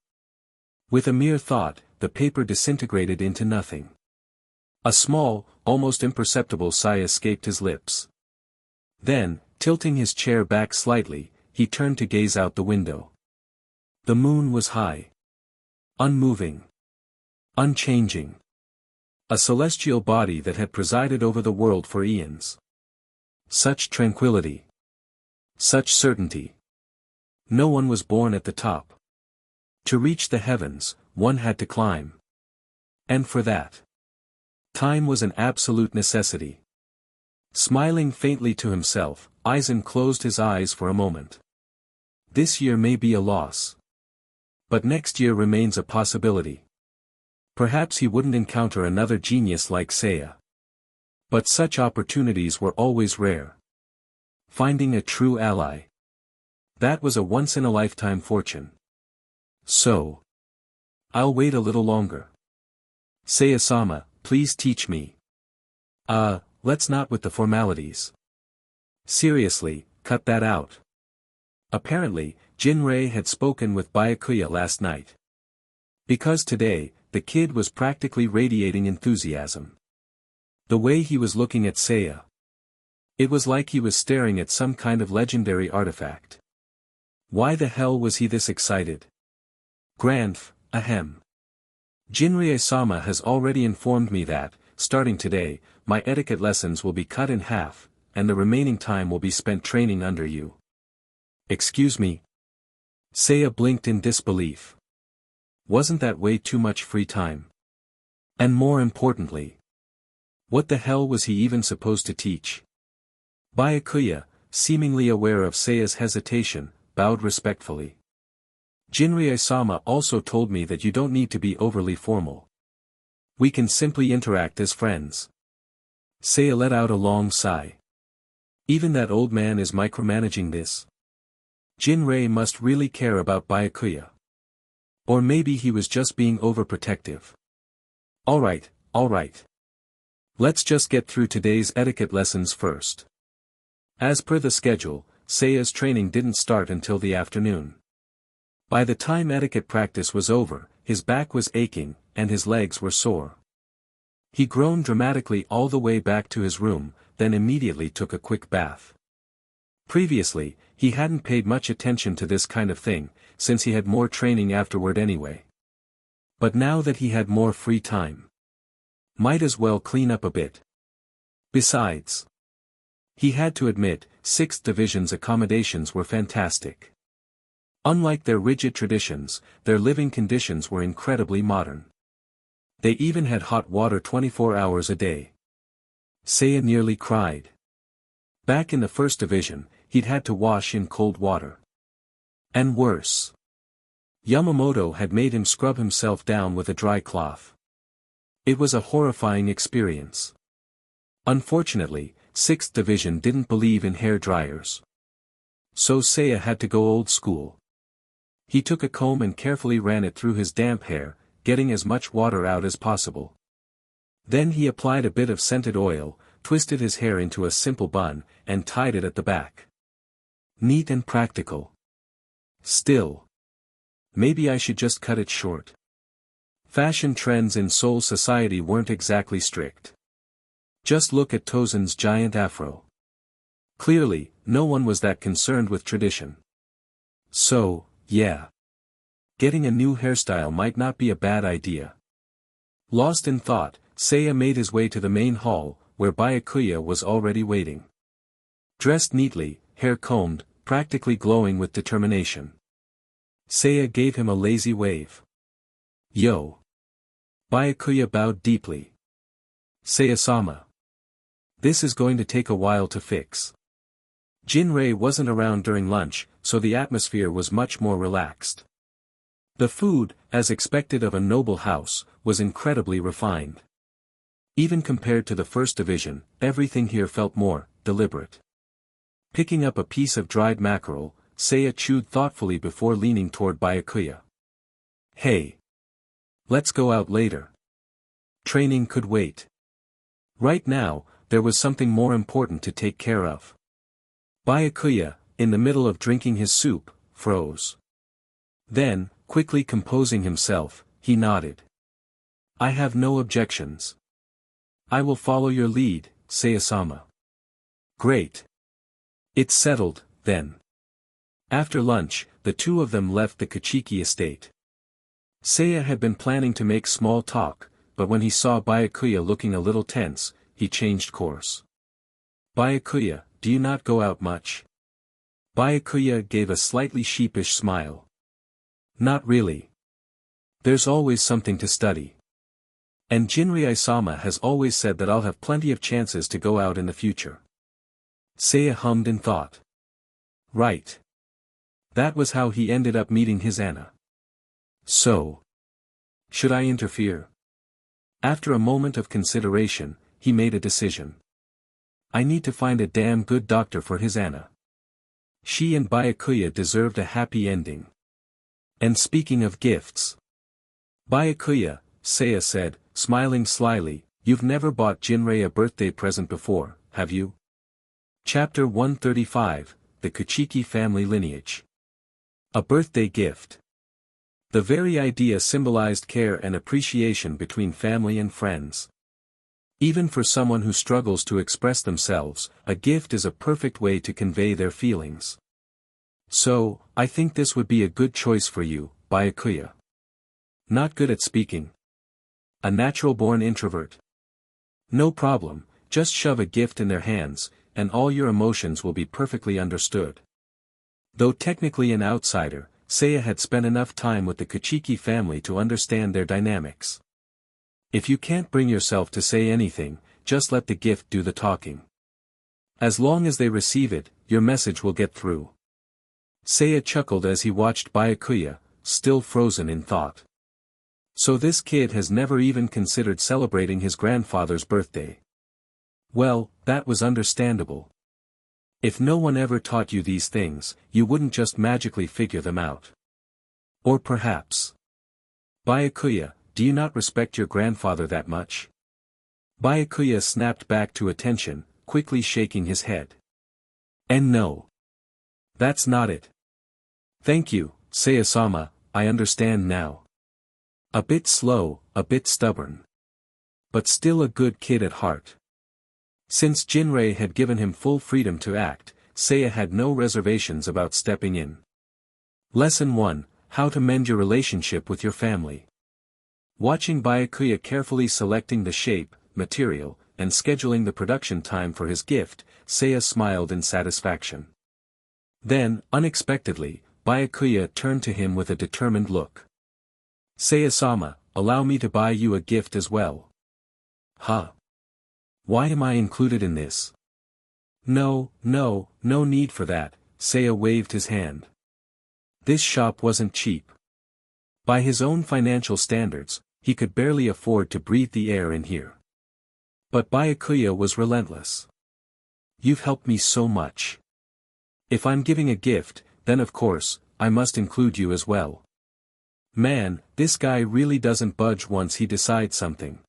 With a mere thought, the paper disintegrated into nothing. A small, almost imperceptible sigh escaped his lips. Then, tilting his chair back slightly, he turned to gaze out the window. The moon was high. Unmoving. Unchanging. A celestial body that had presided over the world for eons. Such tranquility. Such certainty. No one was born at the top. To reach the heavens, one had to climb. And for that, time was an absolute necessity. Smiling faintly to himself, Aizen closed his eyes for a moment. This year may be a loss. But next year remains a possibility. Perhaps he wouldn't encounter another genius like Seiya. But such opportunities were always rare. Finding a true ally. That was a once-in-a-lifetime fortune. So, I'll wait a little longer. Seiya-sama, please teach me. Let's not with the formalities. Seriously, cut that out. Apparently, Jinrei had spoken with Byakuya last night. Because today, the kid was practically radiating enthusiasm. The way he was looking at Seiya. It was like he was staring at some kind of legendary artifact. Why the hell was he this excited? Ahem. Jinrei-sama has already informed me that, starting today, my etiquette lessons will be cut in half, and the remaining time will be spent training under you. Excuse me? Seiya blinked in disbelief. Wasn't that way too much free time? And more importantly, what the hell was he even supposed to teach? Byakuya, seemingly aware of Seiya's hesitation, bowed respectfully. Jinrei-sama also told me that you don't need to be overly formal. We can simply interact as friends. Seiya let out a long sigh. Even that old man is micromanaging this. Jinrei must really care about Byakuya. Or maybe he was just being overprotective. Alright. Let's just get through today's etiquette lessons first. As per the schedule, Seiya's training didn't start until the afternoon. By the time etiquette practice was over, his back was aching, and his legs were sore. He groaned dramatically all the way back to his room, then immediately took a quick bath. Previously, he hadn't paid much attention to this kind of thing, since he had more training afterward anyway. But now that he had more free time, might as well clean up a bit. Besides, he had to admit, 6th Division's accommodations were fantastic. Unlike their rigid traditions, their living conditions were incredibly modern. They even had hot water 24 hours a day. Seiya nearly cried. Back in the 1st Division, he'd had to wash in cold water. And worse, Yamamoto had made him scrub himself down with a dry cloth. It was a horrifying experience. Unfortunately, 6th Division didn't believe in hair dryers. So Seiya had to go old school. He took a comb and carefully ran it through his damp hair, getting as much water out as possible. Then he applied a bit of scented oil, twisted his hair into a simple bun, and tied it at the back. Neat and practical. Still, maybe I should just cut it short. Fashion trends in Seoul society weren't exactly strict. Just look at Tosen's giant afro. Clearly, no one was that concerned with tradition. So, yeah. Getting a new hairstyle might not be a bad idea. Lost in thought, Seiya made his way to the main hall, where Byakuya was already waiting. Dressed neatly, hair combed, practically glowing with determination. Seiya gave him a lazy wave. Yo. Byakuya bowed deeply. Seiya-sama. This is going to take a while to fix. Jinrei wasn't around during lunch, so the atmosphere was much more relaxed. The food, as expected of a noble house, was incredibly refined. Even compared to the 1st Division, everything here felt more deliberate. Picking up a piece of dried mackerel, Seiya chewed thoughtfully before leaning toward Byakuya. Hey. Let's go out later. Training could wait. Right now, there was something more important to take care of. Byakuya, in the middle of drinking his soup, froze. Then, quickly composing himself, he nodded. I have no objections. I will follow your lead, Seiya-sama. Great. It's settled, then. After lunch, the two of them left the Kachiki estate. Seiya had been planning to make small talk, but when he saw Byakuya looking a little tense, he changed course. Byakuya, do you not go out much? Byakuya gave a slightly sheepish smile. Not really. There's always something to study. And Jinrei-sama has always said that I'll have plenty of chances to go out in the future. Seiya hummed in thought. Right. That was how he ended up meeting his Anna. So. Should I interfere? After a moment of consideration, he made a decision. I need to find a damn good doctor for his Anna. She and Byakuya deserved a happy ending. And speaking of gifts. Byakuya, Seiya said, smiling slyly, you've never bought Jinrei a birthday present before, have you? Chapter 135, The Kachiki Family Lineage. A birthday gift. The very idea symbolized care and appreciation between family and friends. Even for someone who struggles to express themselves, a gift is a perfect way to convey their feelings. So, I think this would be a good choice for you, Byakuya. Not good at speaking. A natural-born introvert. No problem, just shove a gift in their hands, and all your emotions will be perfectly understood. Though technically an outsider, Seiya had spent enough time with the Kachiki family to understand their dynamics. If you can't bring yourself to say anything, just let the gift do the talking. As long as they receive it, your message will get through. Seiya chuckled as he watched Byakuya, still frozen in thought. So this kid has never even considered celebrating his grandfather's birthday. Well, that was understandable. If no one ever taught you these things, you wouldn't just magically figure them out. Or perhaps. Byakuya, do you not respect your grandfather that much? Byakuya snapped back to attention, quickly shaking his head. And no. That's not it. Thank you, Seiya-sama, I understand now. A bit slow, a bit stubborn. But still a good kid at heart. Since Jinrei had given him full freedom to act, Seiya had no reservations about stepping in. Lesson 1, How to mend your relationship with your family. Watching Byakuya carefully selecting the shape, material, and scheduling the production time for his gift, Seiya smiled in satisfaction. Then, unexpectedly, Byakuya turned to him with a determined look. Seiya-sama, allow me to buy you a gift as well. Huh? Why am I included in this? No need for that, Seiya waved his hand. This shop wasn't cheap. By his own financial standards, he could barely afford to breathe the air in here. But Byakuya was relentless. You've helped me so much. If I'm giving a gift, then of course, I must include you as well. Man, this guy really doesn't budge once he decides something.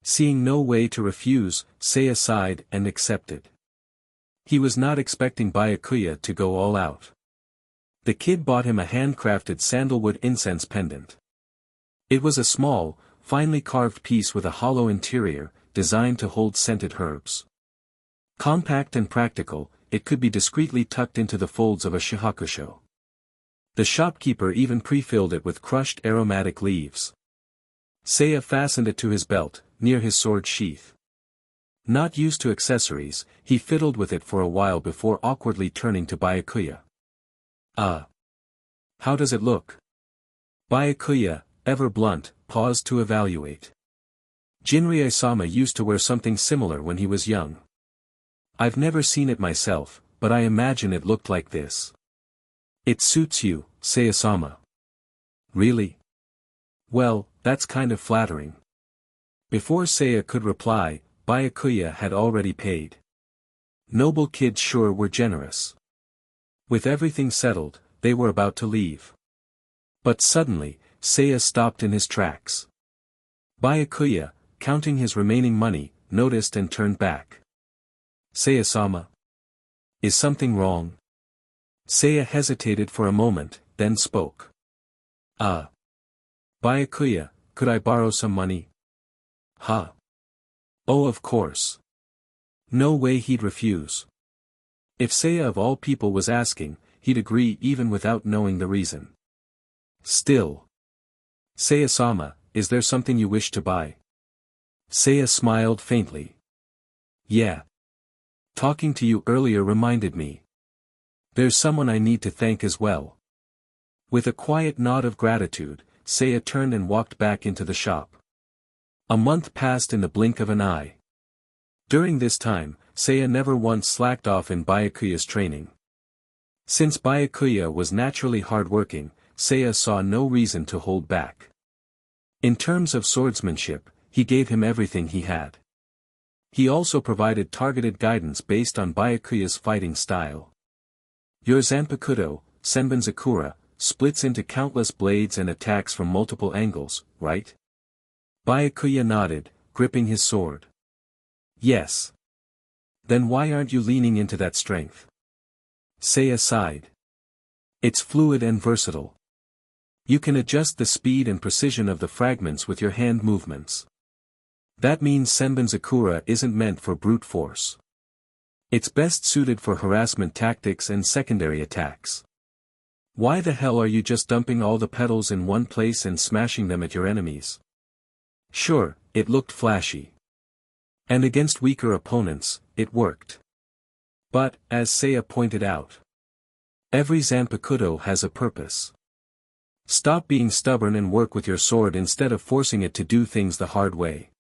Seeing no way to refuse, Seiya sighed and accepted. He was not expecting Byakuya to go all out. The kid bought him a handcrafted sandalwood incense pendant. It was a small, finely carved piece with a hollow interior, designed to hold scented herbs. Compact and practical, it could be discreetly tucked into the folds of a shihakusho. The shopkeeper even pre-filled it with crushed aromatic leaves. Seiya fastened it to his belt, near his sword sheath. Not used to accessories, he fiddled with it for a while before awkwardly turning to Byakuya. How does it look? Byakuya, ever blunt, paused to evaluate. Jinrei-sama used to wear something similar when he was young. I've never seen it myself, but I imagine it looked like this. It suits you, Seiya-sama. Really? Well, that's kind of flattering. Before Seiya could reply, Byakuya had already paid. Noble kids sure were generous. With everything settled, they were about to leave. But suddenly, Seiya stopped in his tracks. Byakuya, counting his remaining money, noticed and turned back. Seiya-sama? Is something wrong? Seiya hesitated for a moment, then spoke. Byakuya, could I borrow some money? Huh? Oh, of course. No way he'd refuse. If Seiya of all people was asking, he'd agree even without knowing the reason. Still. Seiya-sama, is there something you wish to buy? Seiya smiled faintly. Yeah. Talking to you earlier reminded me. There's someone I need to thank as well. With a quiet nod of gratitude, Seiya turned and walked back into the shop. A month passed in the blink of an eye. During this time, Seiya never once slacked off in Byakuya's training. Since Byakuya was naturally hardworking, Seiya saw no reason to hold back. In terms of swordsmanship, he gave him everything he had. He also provided targeted guidance based on Byakuya's fighting style. Your Zanpakuto, Senbonzakura, splits into countless blades and attacks from multiple angles, right? Byakuya nodded, gripping his sword. Yes. Then why aren't you leaning into that strength? Seiya sighed. It's fluid and versatile. You can adjust the speed and precision of the fragments with your hand movements. That means Senbonzakura isn't meant for brute force. It's best suited for harassment tactics and secondary attacks. Why the hell are you just dumping all the petals in one place and smashing them at your enemies? Sure, it looked flashy. And against weaker opponents, it worked. But, as Seiya pointed out, every Zanpakuto has a purpose. Stop being stubborn and work with your sword instead of forcing it to do things the hard way.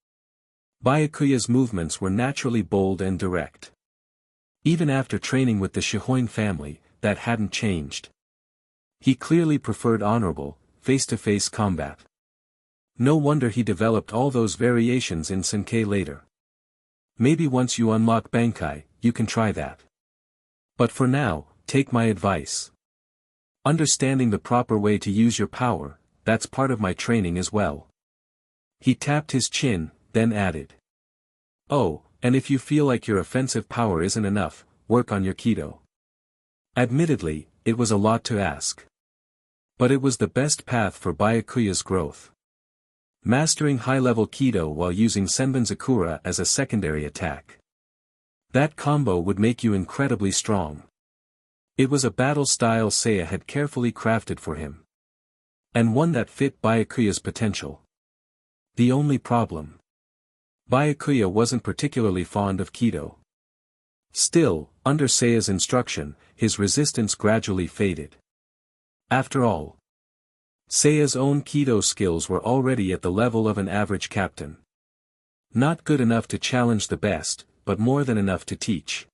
Byakuya's movements were naturally bold and direct. Even after training with the Shihoin family, that hadn't changed. He clearly preferred honorable, face-to-face combat. No wonder he developed all those variations in Senkei later. Maybe once you unlock Bankai, you can try that. But for now, take my advice. Understanding the proper way to use your power, that's part of my training as well. He tapped his chin, then added. Oh, and if you feel like your offensive power isn't enough, work on your Kido. Admittedly, it was a lot to ask. But it was the best path for Byakuya's growth. Mastering high-level Kido while using Senbonzakura as a secondary attack. That combo would make you incredibly strong. It was a battle style Seiya had carefully crafted for him. And one that fit Byakuya's potential. The only problem. Byakuya wasn't particularly fond of Kido. Still, under Seiya's instruction, his resistance gradually faded. After all, Seiya's own Kido skills were already at the level of an average captain. Not good enough to challenge the best, but more than enough to teach.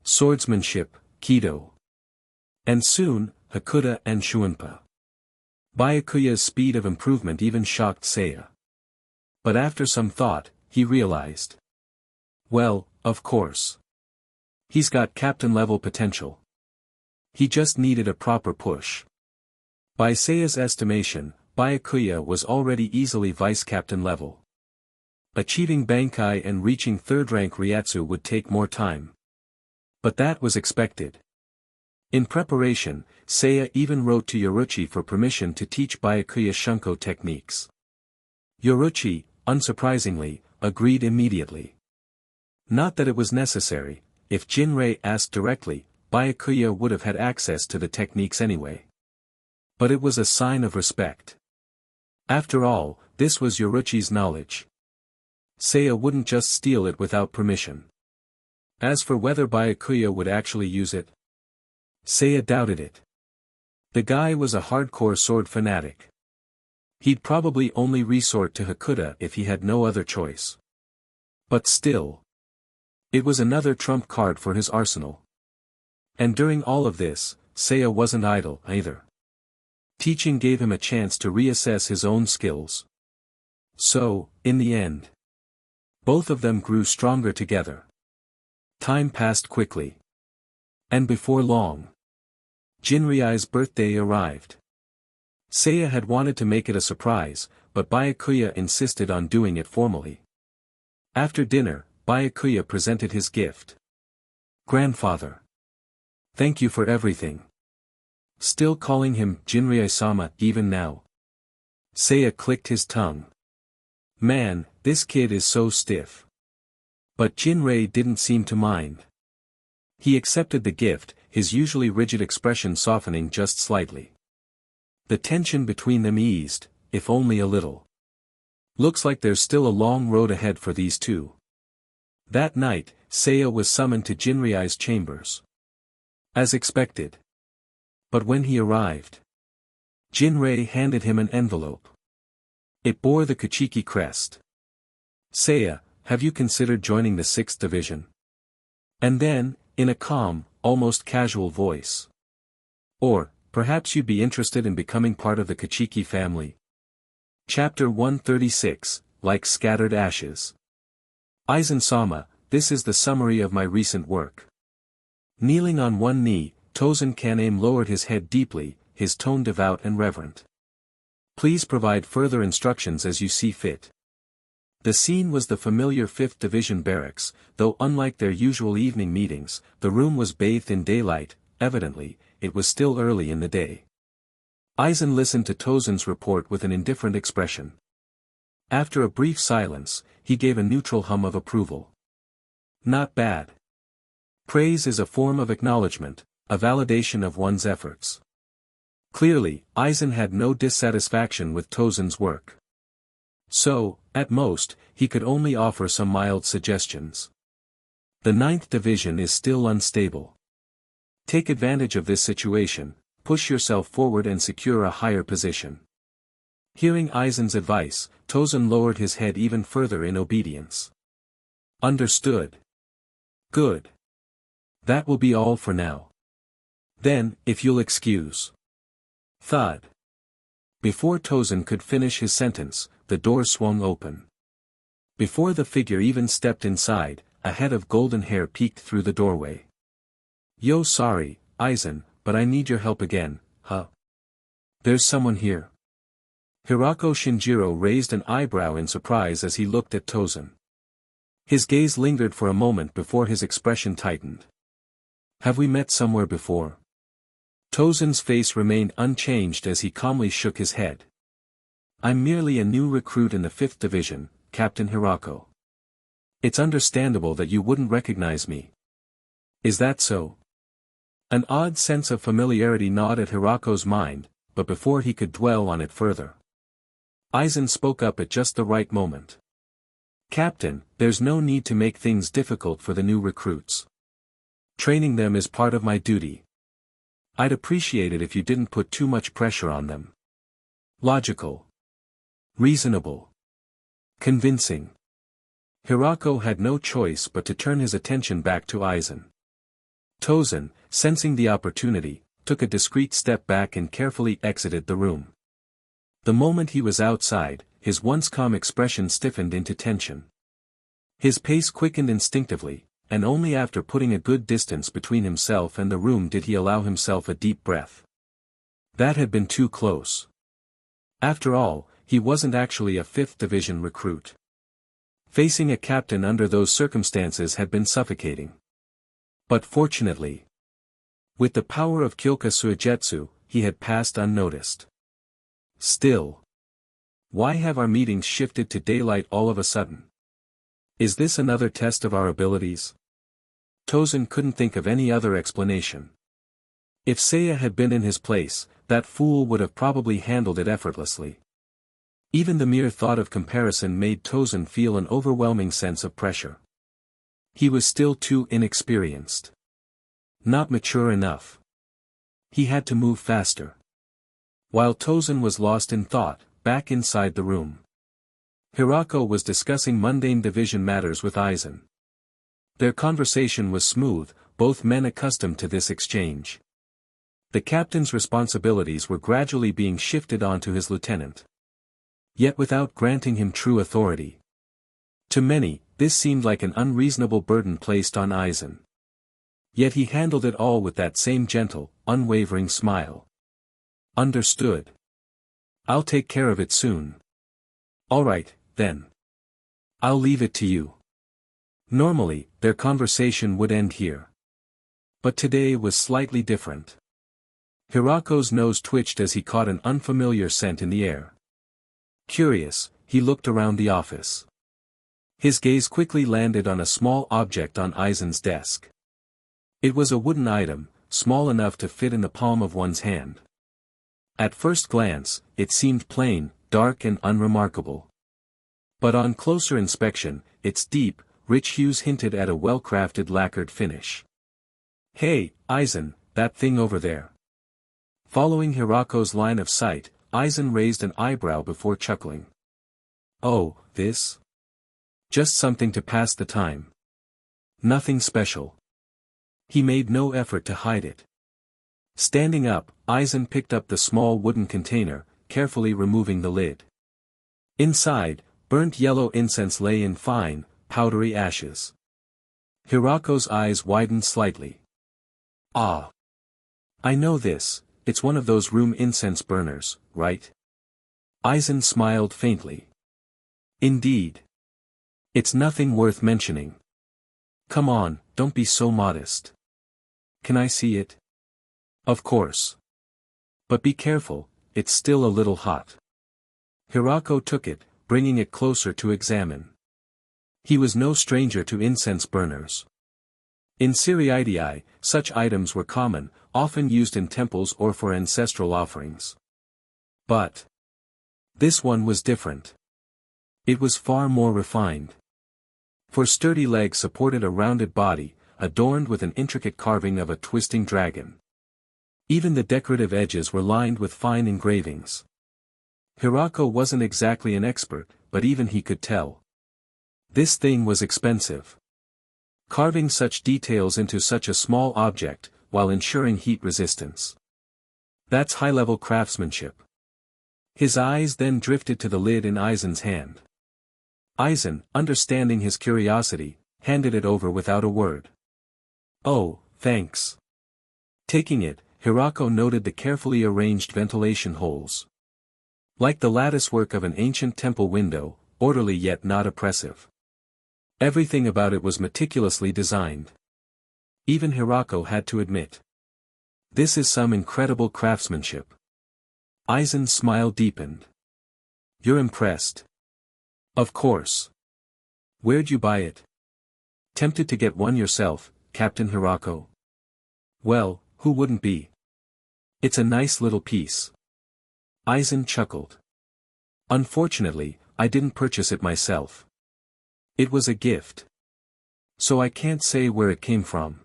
Swordsmanship, Kido. And soon, Hakuda and Shuunpa. Byakuya's speed of improvement even shocked Seiya. But after some thought, he realized. Well, of course. He's got captain-level potential. He just needed a proper push. By Seiya's estimation, Byakuya was already easily vice-captain level. Achieving Bankai and reaching third-rank Ryatsu would take more time. But that was expected. In preparation, Seiya even wrote to Yoruichi for permission to teach Byakuya Shunko techniques. Yoruichi, unsurprisingly, agreed immediately. Not that it was necessary. If Jinrei asked directly, Byakuya would have had access to the techniques anyway. But it was a sign of respect. After all, this was Yoruichi's knowledge. Seiya wouldn't just steal it without permission. As for whether Byakuya would actually use it, Seiya doubted it. The guy was a hardcore sword fanatic. He'd probably only resort to Hakuda if he had no other choice. But still, it was another trump card for his arsenal. And during all of this, Seiya wasn't idle either. Teaching gave him a chance to reassess his own skills. So, in the end, both of them grew stronger together. Time passed quickly. And before long, Jinryai's birthday arrived. Seiya had wanted to make it a surprise, but Byakuya insisted on doing it formally. After dinner, Byakuya presented his gift. Grandfather. Thank you for everything. Still calling him Jinryai-sama even now. Seiya clicked his tongue. Man, this kid is so stiff. But Jinrei didn't seem to mind. He accepted the gift, his usually rigid expression softening just slightly. The tension between them eased, if only a little. Looks like there's still a long road ahead for these two. That night, Seiya was summoned to Jinryai's chambers. As expected. But when he arrived, Jinrei handed him an envelope. It bore the Kachiki crest. Seiya, have you considered joining the 6th Division? And then, in a calm, almost casual voice. Or, perhaps you'd be interested in becoming part of the Kachiki family. Chapter 136, Like Scattered Ashes. Aizen-sama, this is the summary of my recent work. Kneeling on one knee, Tosen and Aizen lowered his head deeply, his tone devout and reverent. Please provide further instructions as you see fit. The scene was the familiar 5th Division barracks, though unlike their usual evening meetings, the room was bathed in daylight. Evidently, it was still early in the day. Aizen listened to Tosen's report with an indifferent expression. After a brief silence, he gave a neutral hum of approval. Not bad. Praise is a form of acknowledgement, a validation of one's efforts. Clearly, Aizen had no dissatisfaction with Tosen's work. So, at most, he could only offer some mild suggestions. The 9th Division is still unstable. Take advantage of this situation, push yourself forward and secure a higher position. Hearing Aizen's advice, Tosen lowered his head even further in obedience. Understood. Good. That will be all for now. Then, if you'll excuse. Thud. Before Tosen could finish his sentence, the door swung open. Before the figure even stepped inside, a head of golden hair peeked through the doorway. Yo, sorry, Aizen, but I need your help again, huh? There's someone here. Hirako Shinjiro raised an eyebrow in surprise as he looked at Tosen. His gaze lingered for a moment before his expression tightened. Have we met somewhere before? Tosen's face remained unchanged as he calmly shook his head. I'm merely a new recruit in the 5th Division, Captain Hirako. It's understandable that you wouldn't recognize me. Is that so? An odd sense of familiarity gnawed at Hirako's mind, but before he could dwell on it further, Aizen spoke up at just the right moment. Captain, there's no need to make things difficult for the new recruits. Training them is part of my duty. I'd appreciate it if you didn't put too much pressure on them. Logical. Reasonable. Convincing. Hirako had no choice but to turn his attention back to Aizen. Tosen, sensing the opportunity, took a discreet step back and carefully exited the room. The moment he was outside, his once calm expression stiffened into tension. His pace quickened instinctively, and only after putting a good distance between himself and the room did he allow himself a deep breath. That had been too close. After all, he wasn't actually a 5th Division recruit. Facing a captain under those circumstances had been suffocating. But fortunately, with the power of Kyoka Suigetsu, he had passed unnoticed. Still, why have our meetings shifted to daylight all of a sudden? Is this another test of our abilities? Tosen couldn't think of any other explanation. If Seiya had been in his place, that fool would have probably handled it effortlessly. Even the mere thought of comparison made Tosen feel an overwhelming sense of pressure. He was still too inexperienced. Not mature enough. He had to move faster. While Tosen was lost in thought, back inside the room, Hirako was discussing mundane division matters with Aizen. Their conversation was smooth, both men accustomed to this exchange. The captain's responsibilities were gradually being shifted onto his lieutenant. Yet without granting him true authority. To many, this seemed like an unreasonable burden placed on Aizen. Yet he handled it all with that same gentle, unwavering smile. Understood. I'll take care of it soon. Alright, then. I'll leave it to you. Normally, their conversation would end here. But today was slightly different. Hirako's nose twitched as he caught an unfamiliar scent in the air. Curious, he looked around the office. His gaze quickly landed on a small object on Aizen's desk. It was a wooden item, small enough to fit in the palm of one's hand. At first glance, it seemed plain, dark and unremarkable. But on closer inspection, its deep, rich hues hinted at a well-crafted lacquered finish. Hey, Aizen, that thing over there. Following Hirako's line of sight, Aizen raised an eyebrow before chuckling. Oh, this? Just something to pass the time. Nothing special. He made no effort to hide it. Standing up, Aizen picked up the small wooden container, carefully removing the lid. Inside, burnt yellow incense lay in fine, powdery ashes. Hirako's eyes widened slightly. Ah. I know this, it's one of those room incense burners, right? Aizen smiled faintly. Indeed. It's nothing worth mentioning. Come on, don't be so modest. Can I see it? Of course. But be careful, it's still a little hot. Hirako took it, bringing it closer to examine. He was no stranger to incense burners. In Siriidii, such items were common, often used in temples or for ancestral offerings. But this one was different. It was far more refined. For sturdy legs supported a rounded body, adorned with an intricate carving of a twisting dragon. Even the decorative edges were lined with fine engravings. Hirako wasn't exactly an expert, but even he could tell. This thing was expensive. Carving such details into such a small object, while ensuring heat resistance. That's high-level craftsmanship. His eyes then drifted to the lid in Aizen's hand. Aizen, understanding his curiosity, handed it over without a word. Oh, thanks. Taking it, Hirako noted the carefully arranged ventilation holes. Like the latticework of an ancient temple window, orderly yet not oppressive. Everything about it was meticulously designed. Even Hirako had to admit. This is some incredible craftsmanship. Aizen's smile deepened. You're impressed? Of course. Where'd you buy it? Tempted to get one yourself, Captain Hirako? Well, who wouldn't be? It's a nice little piece. Aizen chuckled. Unfortunately, I didn't purchase it myself. It was a gift. So I can't say where it came from.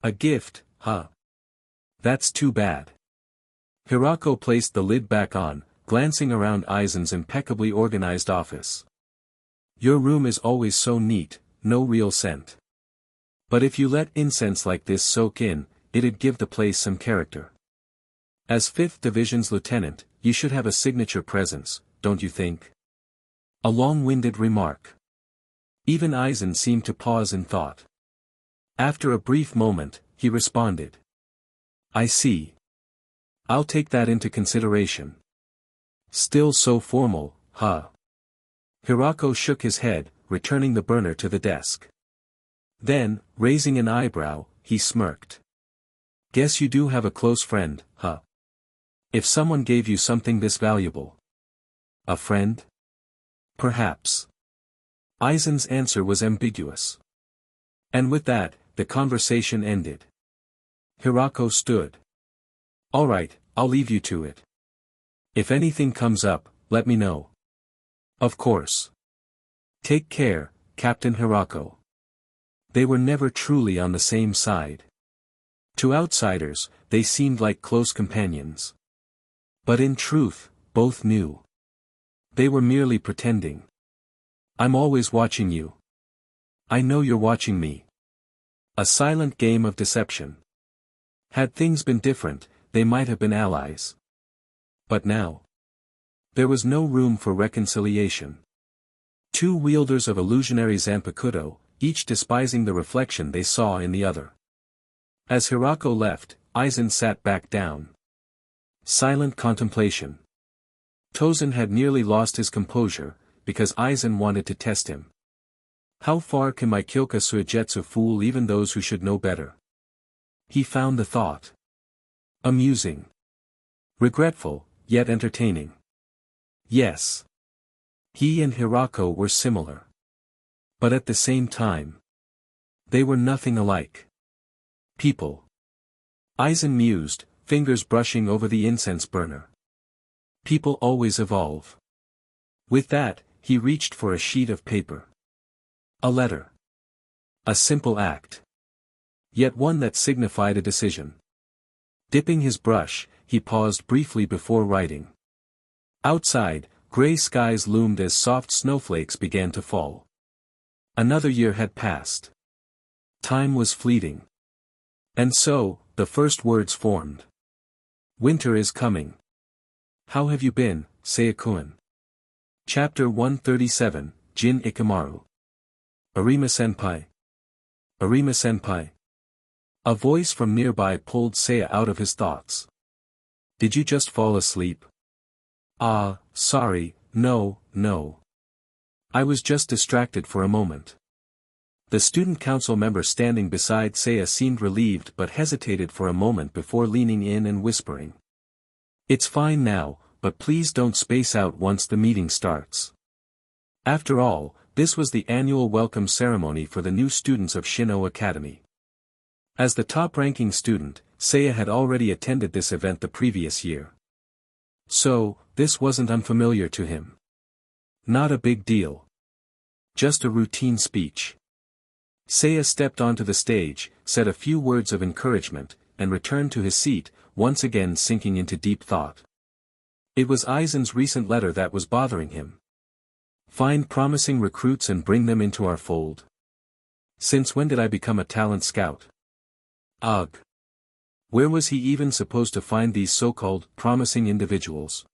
A gift, huh? That's too bad. Hirako placed the lid back on, glancing around Aizen's impeccably organized office. Your room is always so neat, no real scent. But if you let incense like this soak in, it'd give the place some character. As 5th Division's lieutenant, you should have a signature presence, don't you think? A long-winded remark. Even Aizen seemed to pause in thought. After a brief moment, he responded. I see. I'll take that into consideration. Still so formal, huh? Hirako shook his head, returning the burner to the desk. Then, raising an eyebrow, he smirked. Guess you do have a close friend, huh? If someone gave you something this valuable. A friend? Perhaps. Aizen's answer was ambiguous. And with that, the conversation ended. Hirako stood. All right, I'll leave you to it. If anything comes up, let me know. Of course. Take care, Captain Hirako. They were never truly on the same side. To outsiders, they seemed like close companions. But in truth, both knew. They were merely pretending. I'm always watching you. I know you're watching me. A silent game of deception. Had things been different, they might have been allies. But now. There was no room for reconciliation. Two wielders of illusionary Zanpakuto, each despising the reflection they saw in the other. As Hirako left, Aizen sat back down. Silent contemplation. Tosen had nearly lost his composure, because Aizen wanted to test him. How far can my Kyoka Suigetsu fool even those who should know better? He found the thought amusing. Regretful, yet entertaining. Yes. He and Hirako were similar. But at the same time, they were nothing alike. People. Aizen mused, fingers brushing over the incense burner. People always evolve. With that, he reached for a sheet of paper. A letter. A simple act. Yet one that signified a decision. Dipping his brush, he paused briefly before writing. Outside, gray skies loomed as soft snowflakes began to fall. Another year had passed. Time was fleeting. And so, the first words formed. Winter is coming. How have you been, Seiya-kun? Chapter 137, Jin Ikamaru. Arima-senpai. Arima-senpai. A voice from nearby pulled Seiya out of his thoughts. Did you just fall asleep? Ah, sorry, no. I was just distracted for a moment. The student council member standing beside Seiya seemed relieved but hesitated for a moment before leaning in and whispering. It's fine now, but please don't space out once the meeting starts. After all, this was the annual welcome ceremony for the new students of Shin'ō Academy. As the top-ranking student, Seiya had already attended this event the previous year. So, this wasn't unfamiliar to him. Not a big deal. Just a routine speech. Seiya stepped onto the stage, said a few words of encouragement, and returned to his seat, once again sinking into deep thought. It was Aizen's recent letter that was bothering him. Find promising recruits and bring them into our fold. Since when did I become a talent scout? Ugh. Where was he even supposed to find these so-called promising individuals?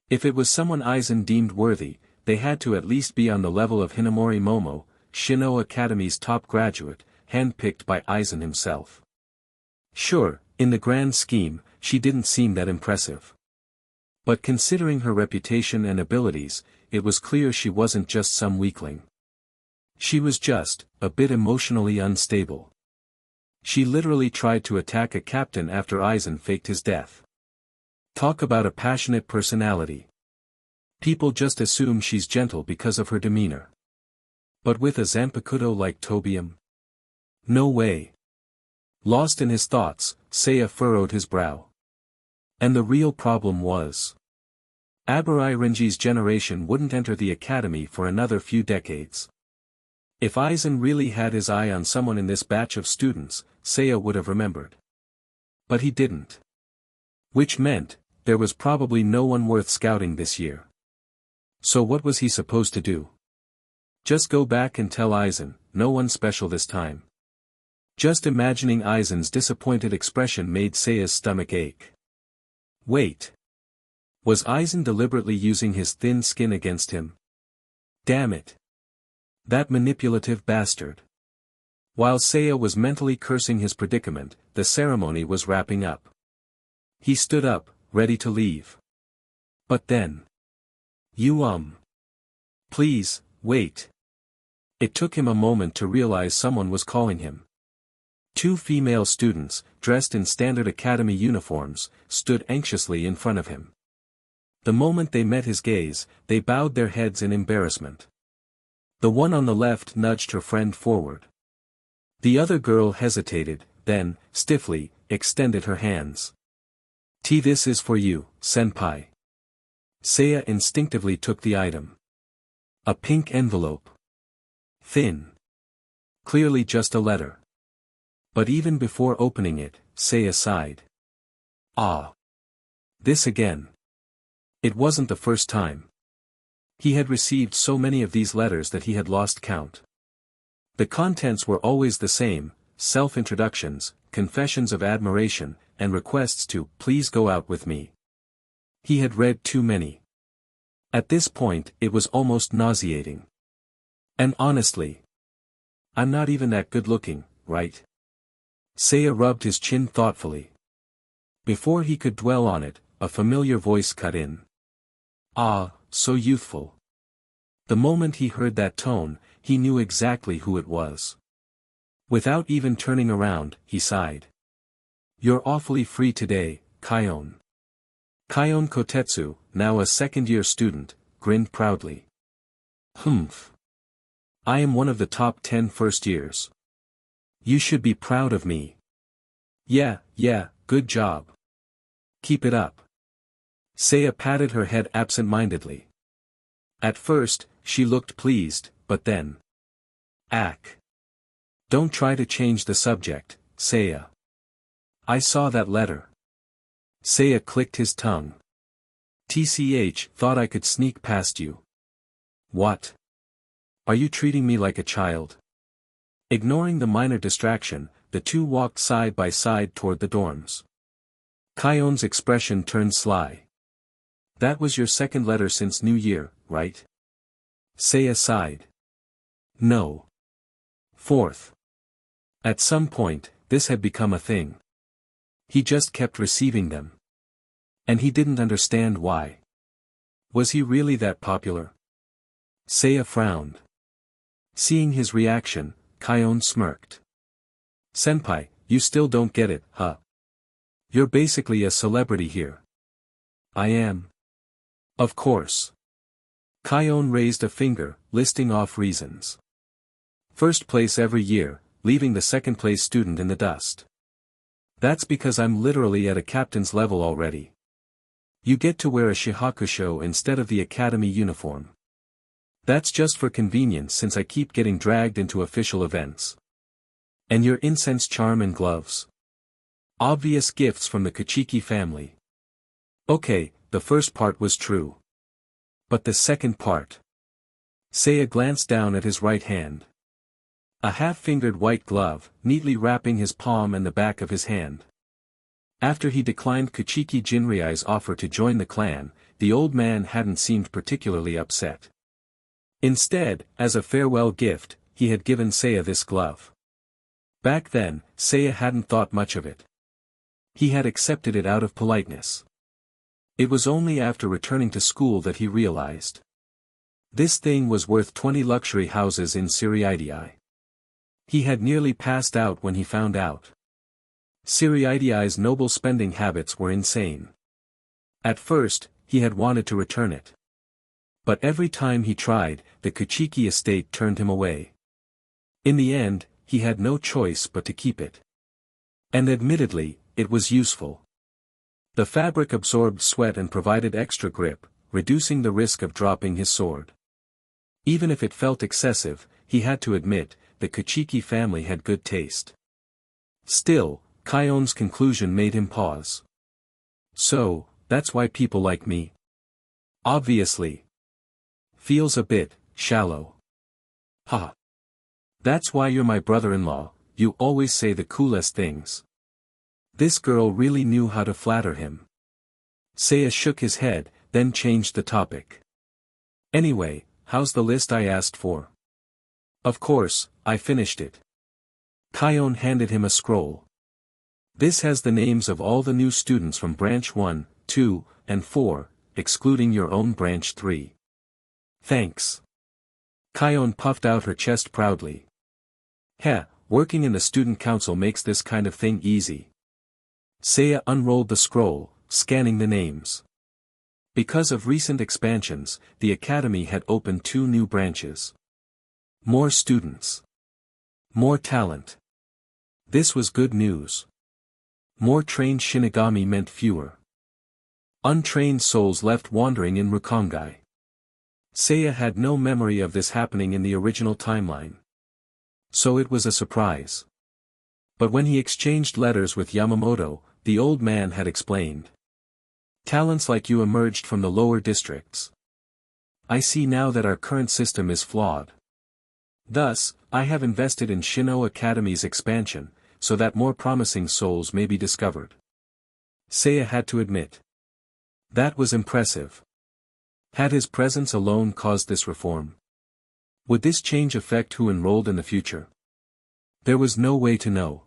If it was someone Aizen deemed worthy, they had to at least be on the level of Hinamori Momo, Shin'ō Academy's top graduate, handpicked by Aizen himself. Sure, in the grand scheme, she didn't seem that impressive. But considering her reputation and abilities, it was clear she wasn't just some weakling. She was just, a bit emotionally unstable. She literally tried to attack a captain after Aizen faked his death. Talk about a passionate personality. People just assume she's gentle because of her demeanor. But with a Zanpakuto like Tobium? No way. Lost in his thoughts, Seiya furrowed his brow. And the real problem was, Abarai Renji's generation wouldn't enter the academy for another few decades. If Aizen really had his eye on someone in this batch of students, Seiya would have remembered. But he didn't. Which meant, there was probably no one worth scouting this year. So what was he supposed to do? Just go back and tell Aizen, no one special this time. Just imagining Aizen's disappointed expression made Seiya's stomach ache. Wait. Was Aizen deliberately using his thin skin against him? Damn it. That manipulative bastard. While Seiya was mentally cursing his predicament, the ceremony was wrapping up. He stood up, ready to leave. But then. Please, wait. It took him a moment to realize someone was calling him. Two female students, dressed in standard academy uniforms, stood anxiously in front of him. The moment they met his gaze, they bowed their heads in embarrassment. The one on the left nudged her friend forward. The other girl hesitated, then, stiffly, extended her hands. This is for you, senpai. Seiya instinctively took the item. A pink envelope. Thin. Clearly just a letter. But even before opening it, Seiya sighed. Ah. This again. It wasn't the first time. He had received so many of these letters that he had lost count. The contents were always the same, self-introductions, confessions of admiration, and requests to please go out with me. He had read too many. At this point, it was almost nauseating. And honestly, I'm not even that good looking, right? Seiya rubbed his chin thoughtfully. Before he could dwell on it, a familiar voice cut in. Ah, so youthful. The moment he heard that tone, he knew exactly who it was. Without even turning around, he sighed. You're awfully free today, Kion. Kion Kotetsu, now a second-year student, grinned proudly. Humph. I am one of the top 10 first years. You should be proud of me. Yeah, good job. Keep it up. Seiya patted her head absent-mindedly. At first, she looked pleased, but then. Don't try to change the subject, Seiya. I saw that letter. Seiya clicked his tongue. Thought I could sneak past you. What? Are you treating me like a child? Ignoring the minor distraction, the two walked side by side toward the dorms. Kion's expression turned sly. That was your second letter since New Year, right? Seiya sighed. No. Fourth. At some point, this had become a thing. He just kept receiving them. And he didn't understand why. Was he really that popular? Seiya frowned. Seeing his reaction, Kion smirked. Senpai, you still don't get it, huh? You're basically a celebrity here. I am. Of course. Kion raised a finger, listing off reasons. First place every year, leaving the second place student in the dust. That's because I'm literally at a captain's level already. You get to wear a shihakusho instead of the academy uniform. That's just for convenience since I keep getting dragged into official events. And your incense charm and gloves. Obvious gifts from the Kachiki family. Okay, the first part was true. But the second part. Seiya glanced down at his right hand. A half-fingered white glove, neatly wrapping his palm and the back of his hand. After he declined Kachiki Jinryai's offer to join the clan, the old man hadn't seemed particularly upset. Instead, as a farewell gift, he had given Seiya this glove. Back then, Seiya hadn't thought much of it. He had accepted it out of politeness. It was only after returning to school that he realized. This thing was worth 20 luxury houses in Siriidii. He had nearly passed out when he found out. Siriidi's noble spending habits were insane. At first, he had wanted to return it. But every time he tried, the Kachiki estate turned him away. In the end, he had no choice but to keep it. And admittedly, it was useful. The fabric absorbed sweat and provided extra grip, reducing the risk of dropping his sword. Even if it felt excessive, he had to admit, the Kachiki family had good taste. Still, Kaion's conclusion made him pause. So, that's why people like me? Obviously. Feels a bit shallow. Ha. That's why you're my brother-in-law, you always say the coolest things. This girl really knew how to flatter him. Seiya shook his head, then changed the topic. Anyway, how's the list I asked for? Of course, I finished it. Kaion handed him a scroll. This has the names of all the new students from branch 1, 2, and 4, excluding your own branch 3. Thanks. Kaion puffed out her chest proudly. Heh, working in the student council makes this kind of thing easy. Seiya unrolled the scroll, scanning the names. Because of recent expansions, the academy had opened 2 new branches. More students. More talent. This was good news. More trained Shinigami meant fewer untrained souls left wandering in Rukongai. Seiya had no memory of this happening in the original timeline. So it was a surprise. But when he exchanged letters with Yamamoto, the old man had explained. Talents like you emerged from the lower districts. I see now that our current system is flawed. Thus, I have invested in Shin'ō Academy's expansion, so that more promising souls may be discovered. Seiya had to admit. That was impressive. Had his presence alone caused this reform? Would this change affect who enrolled in the future? There was no way to know.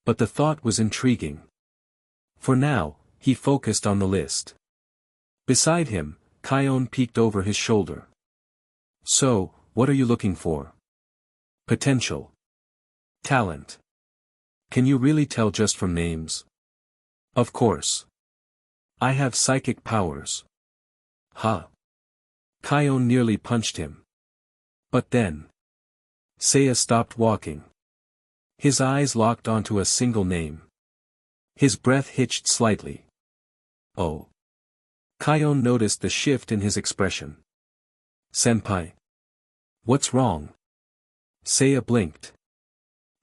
But the thought was intriguing. For now, he focused on the list. Beside him, Kaion peeked over his shoulder. So, what are you looking for? Potential. Talent. Can you really tell just from names? Of course. I have psychic powers. Ha. Kaion nearly punched him. But then. Seiya stopped walking. His eyes locked onto a single name. His breath hitched slightly. Oh. Kaion noticed the shift in his expression. Senpai. What's wrong? Seiya blinked.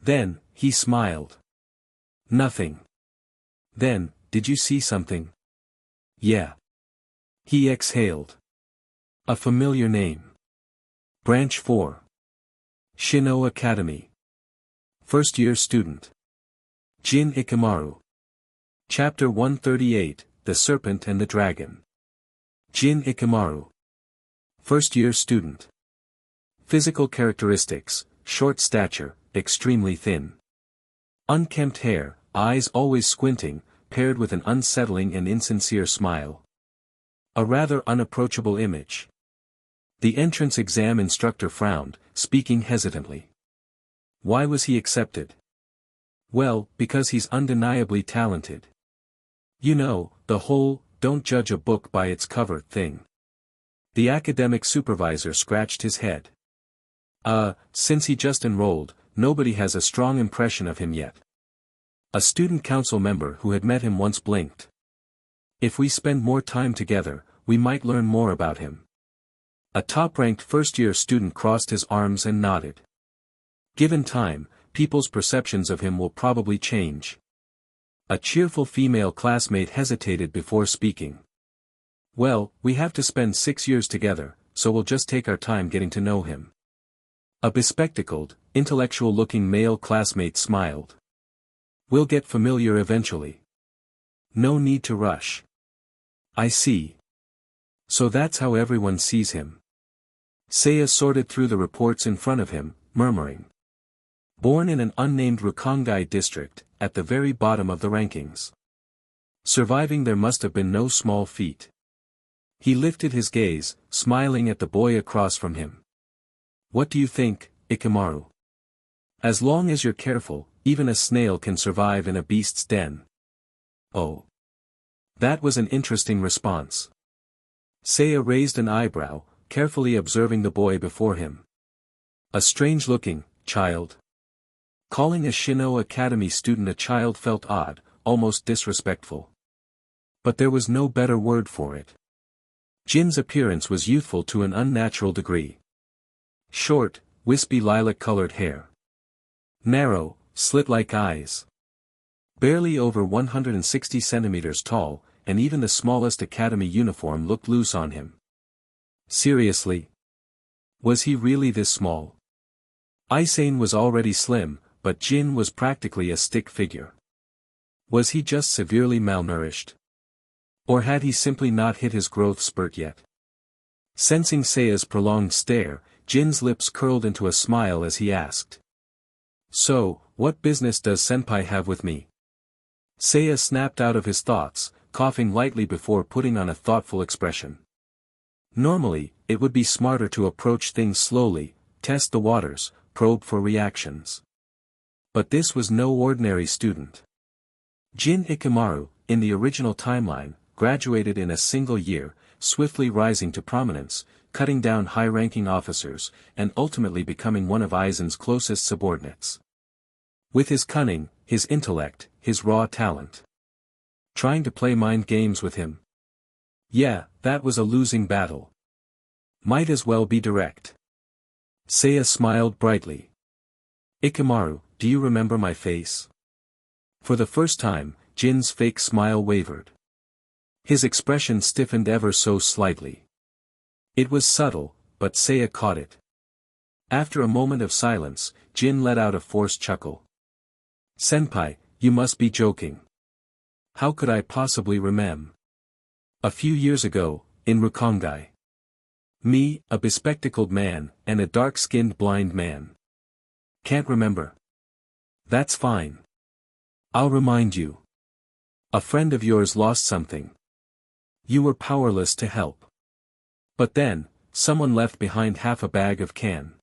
Then, he smiled. Nothing. Then, did you see something? Yeah. He exhaled. A familiar name. Branch 4. Shin'ō Academy. First year student. Jin Ikamaru. Chapter 138, The Serpent and the Dragon. Jin Ikamaru. First year student. Physical characteristics, short stature, extremely thin. Unkempt hair, eyes always squinting, paired with an unsettling and insincere smile. A rather unapproachable image. The entrance exam instructor frowned, speaking hesitantly. Why was he accepted? Well, because he's undeniably talented. You know, the whole, don't judge a book by its cover thing. The academic supervisor scratched his head. Since he just enrolled, nobody has a strong impression of him yet. A student council member who had met him once blinked. If we spend more time together, we might learn more about him. A top-ranked first-year student crossed his arms and nodded. Given time, people's perceptions of him will probably change. A cheerful female classmate hesitated before speaking. Well, we have to spend 6 years together, so we'll just take our time getting to know him. A bespectacled, intellectual-looking male classmate smiled. We'll get familiar eventually. No need to rush. I see. So that's how everyone sees him. Seiya sorted through the reports in front of him, murmuring. Born in an unnamed Rukongai District, at the very bottom of the rankings. Surviving there must have been no small feat. He lifted his gaze, smiling at the boy across from him. What do you think, Ikamaru? As long as you're careful, even a snail can survive in a beast's den. Oh. That was an interesting response. Seiya raised an eyebrow, carefully observing the boy before him. A strange-looking child. Calling a Shin'ō Academy student a child felt odd, almost disrespectful. But there was no better word for it. Jin's appearance was youthful to an unnatural degree. Short, wispy lilac-colored hair. Narrow, slit-like eyes. Barely over 160 centimeters tall, and even the smallest academy uniform looked loose on him. Seriously? Was he really this small? Aizen was already slim, but Jin was practically a stick figure. Was he just severely malnourished? Or had he simply not hit his growth spurt yet? Sensing Seiya's prolonged stare, Jin's lips curled into a smile as he asked. So, what business does Senpai have with me? Seiya snapped out of his thoughts, coughing lightly before putting on a thoughtful expression. Normally, it would be smarter to approach things slowly, test the waters, probe for reactions. But this was no ordinary student. Jin Ikemaru, in the original timeline, graduated in a single year, swiftly rising to prominence, cutting down high-ranking officers, and ultimately becoming one of Aizen's closest subordinates. With his cunning, his intellect, his raw talent. Trying to play mind games with him? Yeah, that was a losing battle. Might as well be direct. Seiya smiled brightly. Ikemaru, do you remember my face? For the first time, Jin's fake smile wavered. His expression stiffened ever so slightly. It was subtle, but Seiya caught it. After a moment of silence, Jin let out a forced chuckle. Senpai, you must be joking. How could I possibly remember? A few years ago, in Rukongai. Me, a bespectacled man, and a dark-skinned blind man. Can't remember. That's fine. I'll remind you. A friend of yours lost something. You were powerless to help. But then, someone left behind half a bag of can.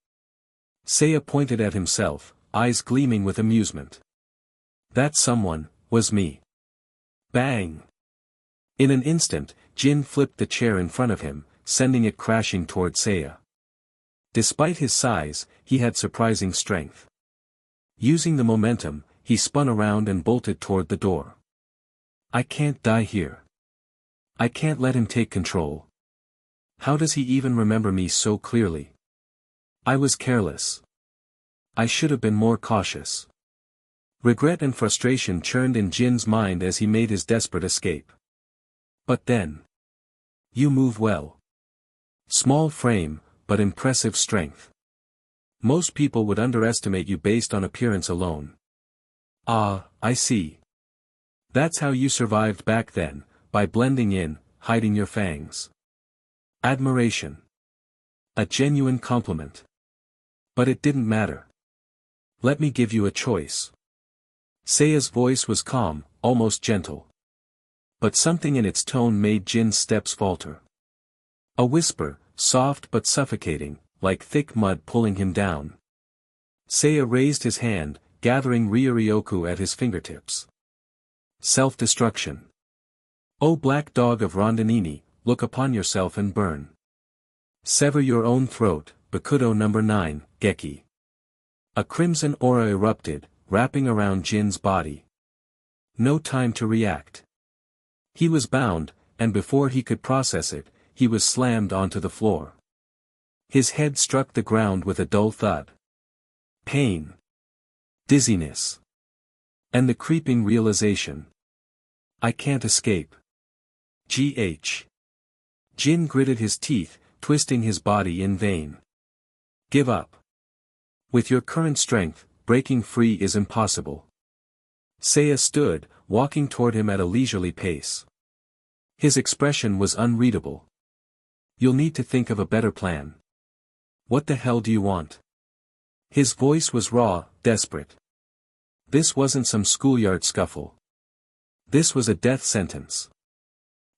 Seiya pointed at himself, eyes gleaming with amusement. That someone was me. Bang! In an instant, Jin flipped the chair in front of him, sending it crashing toward Seiya. Despite his size, he had surprising strength. Using the momentum, he spun around and bolted toward the door. I can't die here. I can't let him take control. How does he even remember me so clearly? I was careless. I should have been more cautious. Regret and frustration churned in Jin's mind as he made his desperate escape. But then. You move well. Small frame, but impressive strength. Most people would underestimate you based on appearance alone. Ah, I see. That's how you survived back then, by blending in, hiding your fangs. Admiration. A genuine compliment. But it didn't matter. Let me give you a choice. Seiya's voice was calm, almost gentle. But something in its tone made Jin's steps falter. A whisper, soft but suffocating, like thick mud pulling him down. Seiya raised his hand, gathering Ryuryoku at his fingertips. Self-destruction. O black dog of Rondinini, look upon yourself and burn. Sever your own throat, Bakudo No. 9, Geki. A crimson aura erupted, wrapping around Jin's body. No time to react. He was bound, and before he could process it, he was slammed onto the floor. His head struck the ground with a dull thud. Pain. Dizziness. And the creeping realization. I can't escape. Gh. Jin gritted his teeth, twisting his body in vain. Give up. With your current strength, breaking free is impossible. Seiya stood, walking toward him at a leisurely pace. His expression was unreadable. You'll need to think of a better plan. What the hell do you want? His voice was raw, desperate. This wasn't some schoolyard scuffle. This was a death sentence.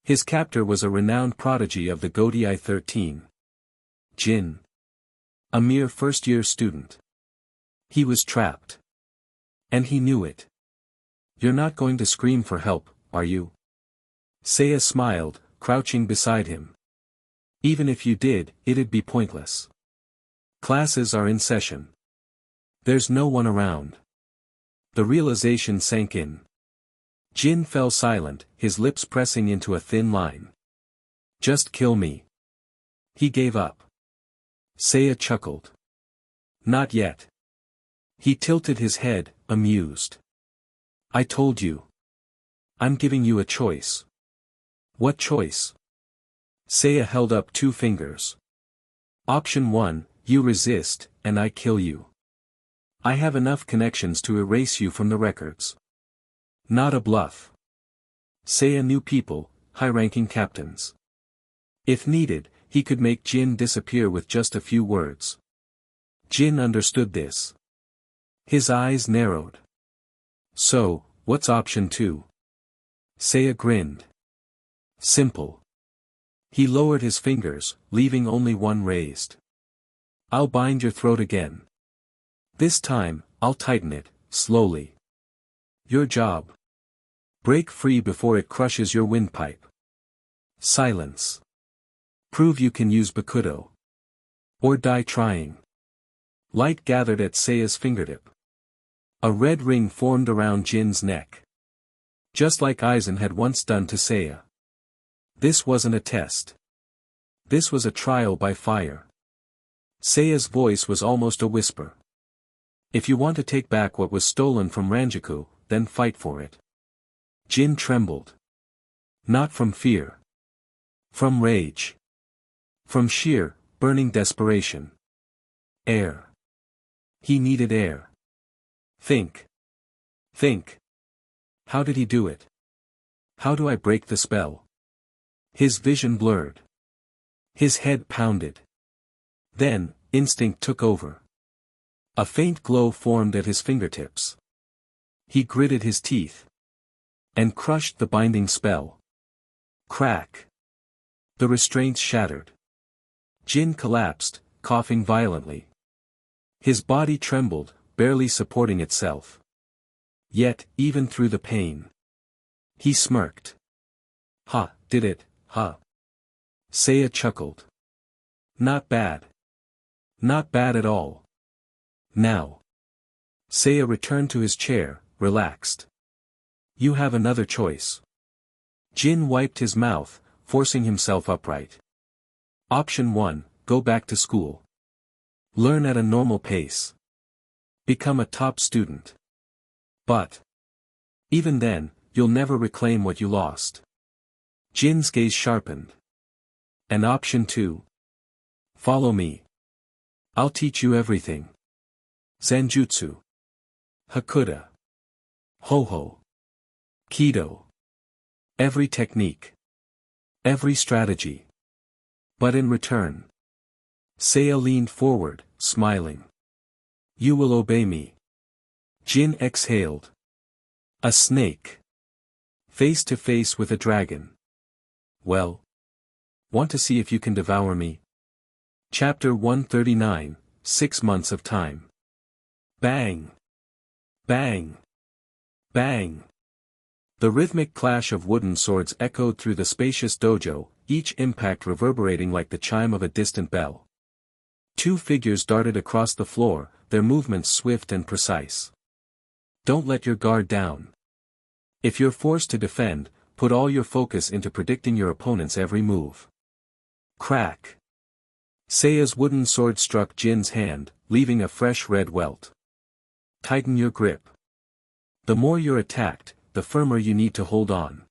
His captor was a renowned prodigy of the Godai 13. Jin. A mere first-year student. He was trapped. And he knew it. You're not going to scream for help, are you? Seiya smiled, crouching beside him. Even if you did, it'd be pointless. Classes are in session. There's no one around. The realization sank in. Jin fell silent, his lips pressing into a thin line. Just kill me. He gave up. Seiya chuckled. Not yet. He tilted his head, amused. I told you. I'm giving you a choice. What choice? Seiya held up 2 fingers. Option 1, you resist, and I kill you. I have enough connections to erase you from the records. Not a bluff. Seiya knew people, high-ranking captains. If needed, he could make Jin disappear with just a few words. Jin understood this. His eyes narrowed. So, what's option 2? Seiya grinned. Simple. He lowered his fingers, leaving only one raised. I'll bind your throat again. This time, I'll tighten it, slowly. Your job. Break free before it crushes your windpipe. Silence. Prove you can use Bakuto. Or die trying. Light gathered at Seiya's fingertip. A red ring formed around Jin's neck. Just like Aizen had once done to Seiya. This wasn't a test. This was a trial by fire. Seiya's voice was almost a whisper. If you want to take back what was stolen from Ranjaku, then fight for it. Jin trembled. Not from fear. From rage. From sheer, burning desperation. Air. He needed air. Think. Think. How did he do it? How do I break the spell? His vision blurred. His head pounded. Then, instinct took over. A faint glow formed at his fingertips. He gritted his teeth. And crushed the binding spell. Crack. The restraints shattered. Jin collapsed, coughing violently. His body trembled, barely supporting itself. Yet, even through the pain. He smirked. Ha, did it, ha. Seiya chuckled. Not bad. Not bad at all. Now. Seiya returned to his chair, relaxed. You have another choice. Jin wiped his mouth, forcing himself upright. Option 1, go back to school. Learn at a normal pace. Become a top student. But. Even then, you'll never reclaim what you lost. Jin's gaze sharpened. And option 2. Follow me. I'll teach you everything. Zanjutsu. Hakuda. Ho-ho. Kido. Every technique. Every strategy. But in return. Seiya leaned forward, smiling. You will obey me. Jin exhaled. A snake. Face to face with a dragon. Well. Want to see if you can devour me? Chapter 139, 6 months of time. Bang. Bang. Bang. The rhythmic clash of wooden swords echoed through the spacious dojo, each impact reverberating like the chime of a distant bell. 2 figures darted across the floor, their movements swift and precise. Don't let your guard down. If you're forced to defend, put all your focus into predicting your opponent's every move. Crack. Seiya's wooden sword struck Jin's hand, leaving a fresh red welt. Tighten your grip. The more you're attacked, the firmer you need to hold on.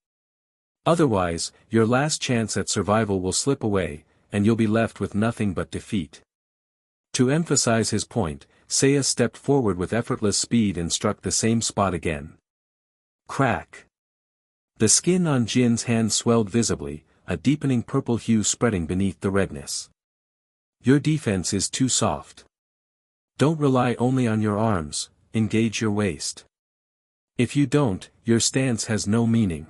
Otherwise, your last chance at survival will slip away, and you'll be left with nothing but defeat. To emphasize his point, Seiya stepped forward with effortless speed and struck the same spot again. Crack. The skin on Jin's hand swelled visibly, a deepening purple hue spreading beneath the redness. Your defense is too soft. Don't rely only on your arms, engage your waist. If you don't, your stance has no meaning.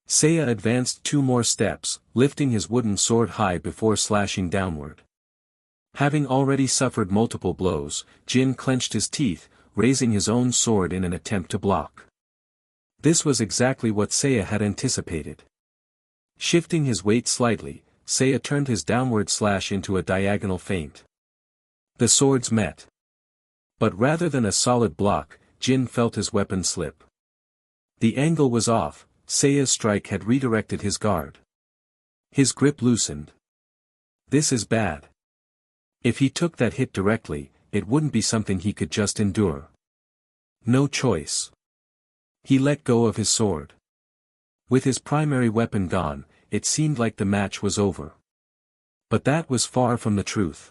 Seiya advanced 2 more steps, lifting his wooden sword high before slashing downward. Having already suffered multiple blows, Jin clenched his teeth, raising his own sword in an attempt to block. This was exactly what Seiya had anticipated. Shifting his weight slightly, Seiya turned his downward slash into a diagonal feint. The swords met. But rather than a solid block, Jin felt his weapon slip. The angle was off, Seiya's strike had redirected his guard. His grip loosened. This is bad. If he took that hit directly, it wouldn't be something he could just endure. No choice. He let go of his sword. With his primary weapon gone, it seemed like the match was over. But that was far from the truth.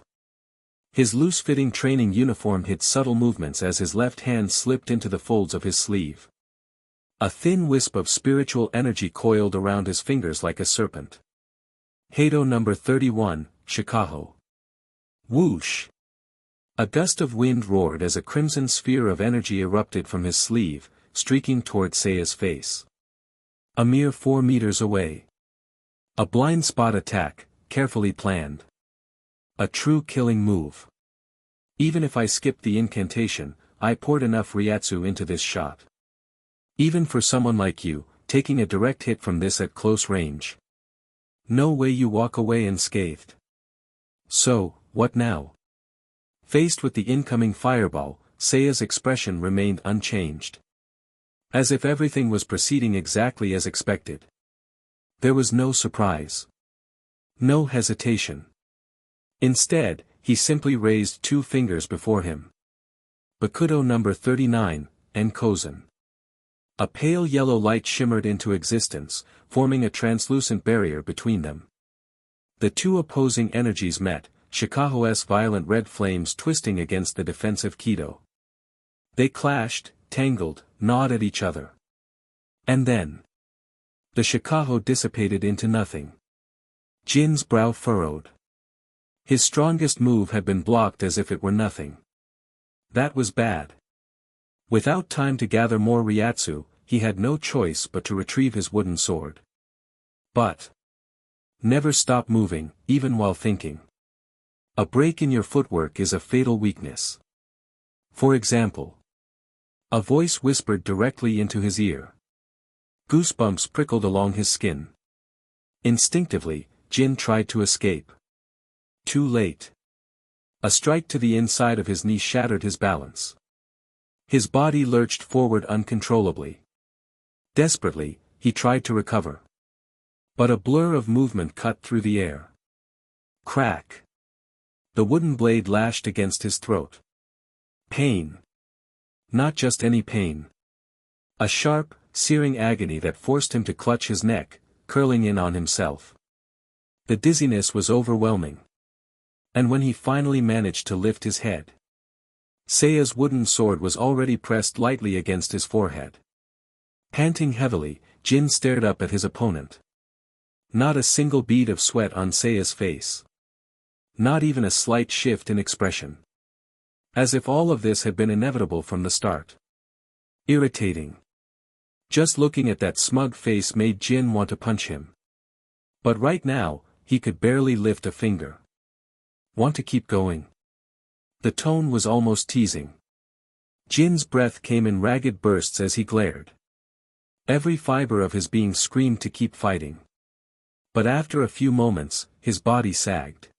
His loose-fitting training uniform hid subtle movements as his left hand slipped into the folds of his sleeve. A thin wisp of spiritual energy coiled around his fingers like a serpent. Heido number 31, Shikaho. Whoosh! A gust of wind roared as a crimson sphere of energy erupted from his sleeve, streaking toward Seiya's face. A mere 4 meters away. A blind spot attack, carefully planned. A true killing move. Even if I skipped the incantation, I poured enough Ryatsu into this shot. Even for someone like you, taking a direct hit from this at close range. No way you walk away unscathed. So, what now? Faced with the incoming fireball, Seiya's expression remained unchanged. As if everything was proceeding exactly as expected. There was no surprise. No hesitation. Instead, he simply raised 2 fingers before him. Bakuto number 39, Enkozen. A pale yellow light shimmered into existence, forming a translucent barrier between them. The 2 opposing energies met, Shikaho's violent red flames twisting against the defensive Kido. They clashed, tangled, gnawed at each other. And then, the Shikaho dissipated into nothing. Jin's brow furrowed. His strongest move had been blocked as if it were nothing. That was bad. Without time to gather more Ryatsu, he had no choice but to retrieve his wooden sword. But never stop moving, even while thinking. A break in your footwork is a fatal weakness. For example, a voice whispered directly into his ear. Goosebumps prickled along his skin. Instinctively, Jin tried to escape. Too late. A strike to the inside of his knee shattered his balance. His body lurched forward uncontrollably. Desperately, he tried to recover. But a blur of movement cut through the air. Crack. The wooden blade lashed against his throat. Pain. Not just any pain. A sharp, searing agony that forced him to clutch his neck, curling in on himself. The dizziness was overwhelming. And when he finally managed to lift his head, Seiya's wooden sword was already pressed lightly against his forehead. Panting heavily, Jin stared up at his opponent. Not a single bead of sweat on Seiya's face. Not even a slight shift in expression. As if all of this had been inevitable from the start. Irritating. Just looking at that smug face made Jin want to punch him. But right now, he could barely lift a finger. Want to keep going? The tone was almost teasing. Jin's breath came in ragged bursts as he glared. Every fiber of his being screamed to keep fighting. But after a few moments, his body sagged.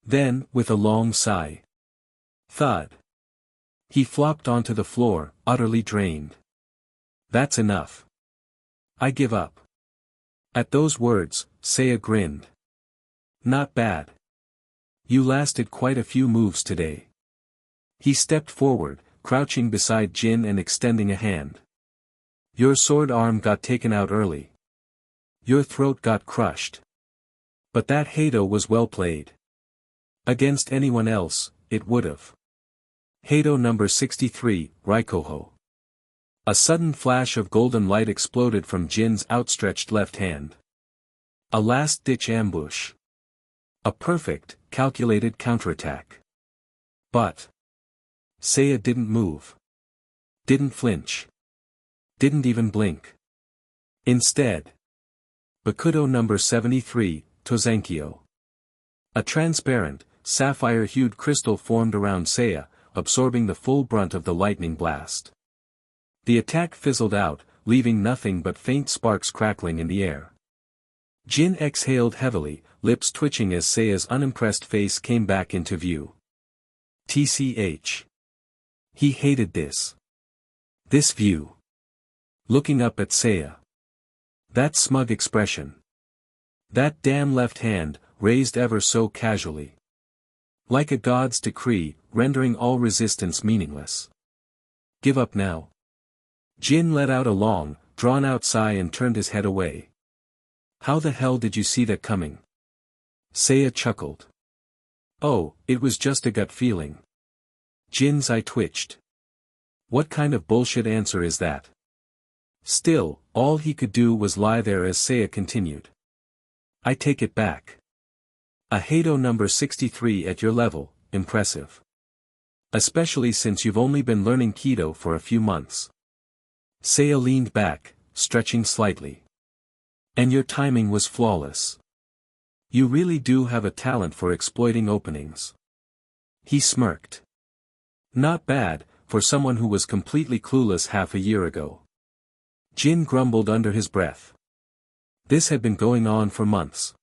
Then, with a long sigh. Thud. He flopped onto the floor, utterly drained. That's enough. I give up. At those words, Seiya grinned. Not bad. You lasted quite a few moves today. He stepped forward, crouching beside Jin and extending a hand. Your sword arm got taken out early. Your throat got crushed. But that Heido was well played. Against anyone else, it would've. Heido number 63, Raikoho. A sudden flash of golden light exploded from Jin's outstretched left hand. A last-ditch ambush. A perfect, calculated counterattack. But Seiya didn't move. Didn't flinch. Didn't even blink. Instead, Bakuto number 73, Tozenkyo. A transparent, sapphire-hued crystal formed around Seiya, absorbing the full brunt of the lightning blast. The attack fizzled out, leaving nothing but faint sparks crackling in the air. Jin exhaled heavily, lips twitching as Seiya's unimpressed face came back into view. TCH. He hated this. This view. Looking up at Seiya. That smug expression. That damn left hand, raised ever so casually. Like a god's decree, rendering all resistance meaningless. Give up now. Jin let out a long, drawn-out sigh and turned his head away. How the hell did you see that coming? Seiya chuckled. Oh, it was just a gut feeling. Jin's eye twitched. What kind of bullshit answer is that? Still, all he could do was lie there as Seiya continued. I take it back. A Hado number 63 at your level, impressive. Especially since you've only been learning Kido for a few months. Seiya leaned back, stretching slightly. And your timing was flawless. You really do have a talent for exploiting openings. He smirked. Not bad, for someone who was completely clueless half a year ago. Jin grumbled under his breath. This had been going on for months.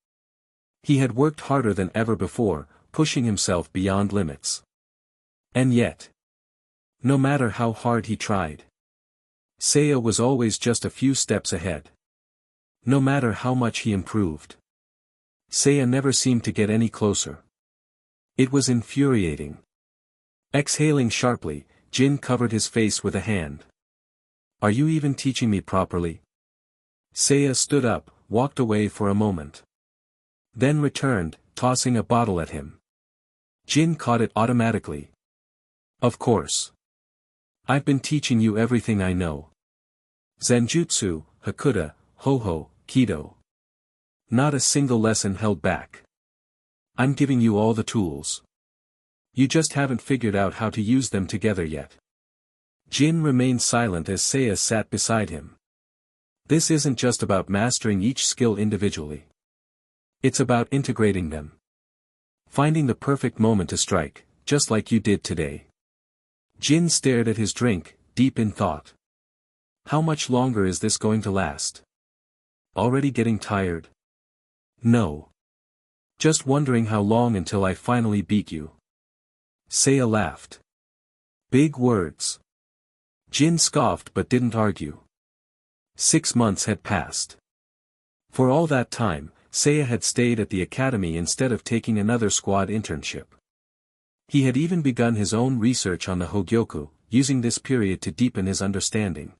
He had worked harder than ever before, pushing himself beyond limits. And yet, no matter how hard he tried, Seiya was always just a few steps ahead. No matter how much he improved, Seiya never seemed to get any closer. It was infuriating. Exhaling sharply, Jin covered his face with a hand. Are you even teaching me properly? Seiya stood up, walked away for a moment. Then returned, tossing a bottle at him. Jin caught it automatically. Of course. I've been teaching you everything I know. Zenjutsu, Hakuda, Ho-Ho, Kido. Not a single lesson held back. I'm giving you all the tools. You just haven't figured out how to use them together yet. Jin remained silent as Seiya sat beside him. This isn't just about mastering each skill individually. It's about integrating them. Finding the perfect moment to strike, just like you did today. Jin stared at his drink, deep in thought. How much longer is this going to last? Already getting tired? No. Just wondering how long until I finally beat you. Seiya laughed. Big words. Jin scoffed but didn't argue. 6 months had passed. For all that time, Seiya had stayed at the academy instead of taking another squad internship. He had even begun his own research on the Hogyoku, using this period to deepen his understanding.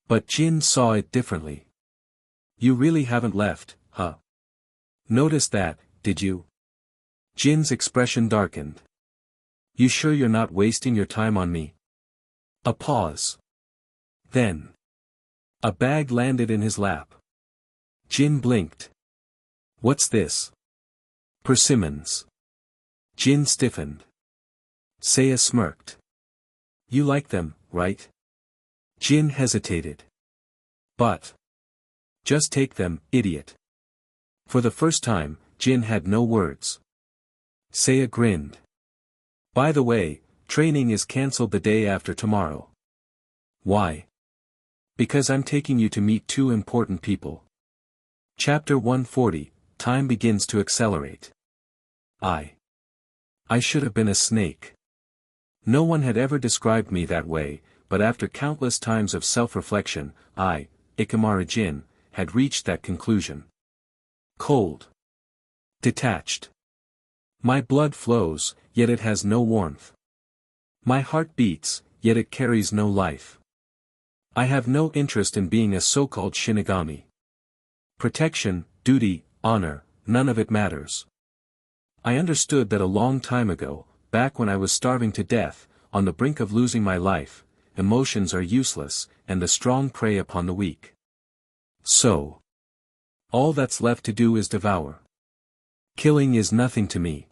But Jin saw it differently. You really haven't left, huh? Noticed that, did you? Jin's expression darkened. You sure you're not wasting your time on me? A pause. Then. A bag landed in his lap. Jin blinked. What's this? Persimmons. Jin stiffened. Seiya smirked. You like them, right? Jin hesitated. But. Just take them, idiot. For the first time, Jin had no words. Seiya grinned. By the way, training is cancelled the day after tomorrow. Why? Because I'm taking you to meet 2 important people. Chapter 140, Time begins to accelerate. I should have been a snake. No one had ever described me that way, but after countless times of self-reflection, I, Ikamaru Jin, had reached that conclusion. Cold. Detached. My blood flows, yet it has no warmth. My heart beats, yet it carries no life. I have no interest in being a so-called Shinigami. Protection, duty, honor, none of it matters. I understood that a long time ago, back when I was starving to death, on the brink of losing my life, emotions are useless, and the strong prey upon the weak. So. All that's left to do is devour. Killing is nothing to me.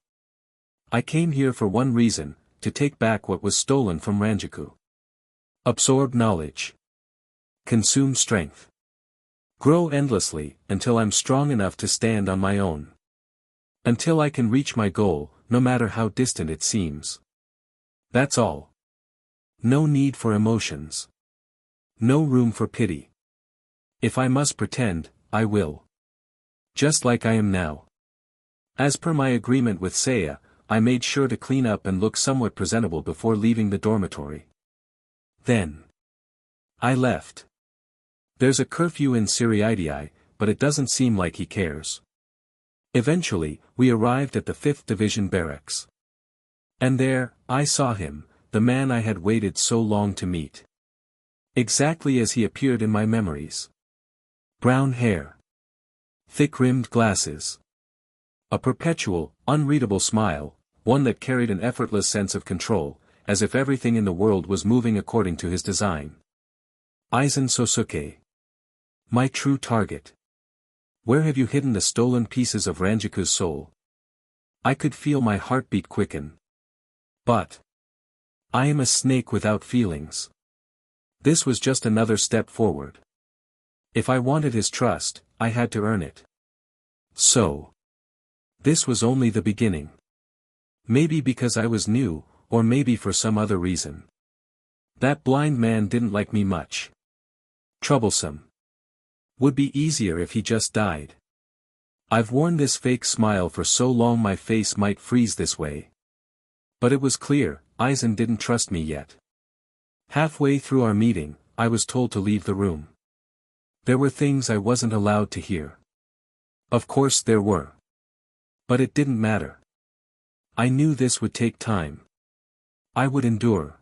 I came here for one reason, to take back what was stolen from Ranjaku. Absorb knowledge. Consume strength. Grow endlessly, until I'm strong enough to stand on my own. Until I can reach my goal, no matter how distant it seems. That's all. No need for emotions. No room for pity. If I must pretend, I will. Just like I am now. As per my agreement with Seiya, I made sure to clean up and look somewhat presentable before leaving the dormitory. Then I left. There's a curfew in Siriidii, but it doesn't seem like he cares. Eventually, we arrived at the 5th Division barracks. And there, I saw him, the man I had waited so long to meet. Exactly as he appeared in my memories. Brown hair. Thick-rimmed glasses. A perpetual, unreadable smile, one that carried an effortless sense of control, as if everything in the world was moving according to his design. Aizen Sōsuke. My true target. Where have you hidden the stolen pieces of Ranjiku's soul? I could feel my heartbeat quicken. But I am a snake without feelings. This was just another step forward. If I wanted his trust, I had to earn it. So this was only the beginning. Maybe because I was new, or maybe for some other reason. That blind man didn't like me much. Troublesome. Would be easier if he just died. I've worn this fake smile for so long my face might freeze this way. But it was clear, Aizen didn't trust me yet. Halfway through our meeting, I was told to leave the room. There were things I wasn't allowed to hear. Of course there were. But it didn't matter. I knew this would take time. I would endure.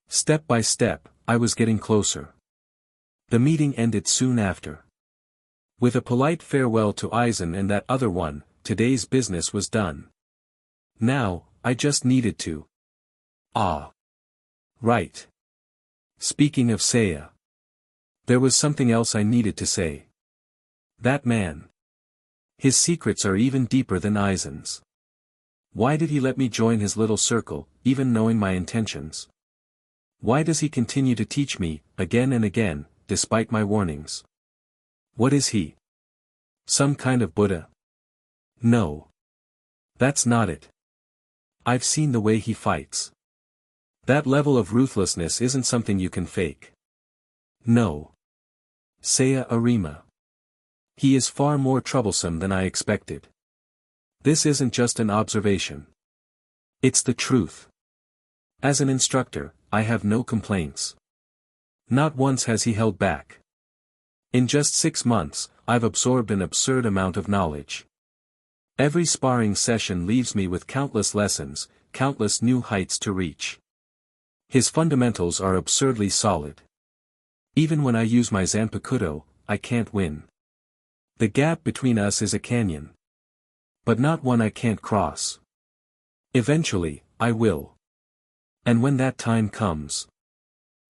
Step by step, I was getting closer. The meeting ended soon after. With a polite farewell to Aizen and that other one, today's business was done. Now, I just needed to. Right. Speaking of Seiya. There was something else I needed to say. That man. His secrets are even deeper than Aizen's. Why did he let me join his little circle, even knowing my intentions? Why does he continue to teach me, again and again, despite my warnings? What is he? Some kind of Buddha? No. That's not it. I've seen the way he fights. That level of ruthlessness isn't something you can fake. No. Seiya Arima. He is far more troublesome than I expected. This isn't just an observation. It's the truth. As an instructor, I have no complaints. Not once has he held back. In just 6 months, I've absorbed an absurd amount of knowledge. Every sparring session leaves me with countless lessons, countless new heights to reach. His fundamentals are absurdly solid. Even when I use my Zanpakuto, I can't win. The gap between us is a canyon. But not one I can't cross. Eventually, I will. And when that time comes,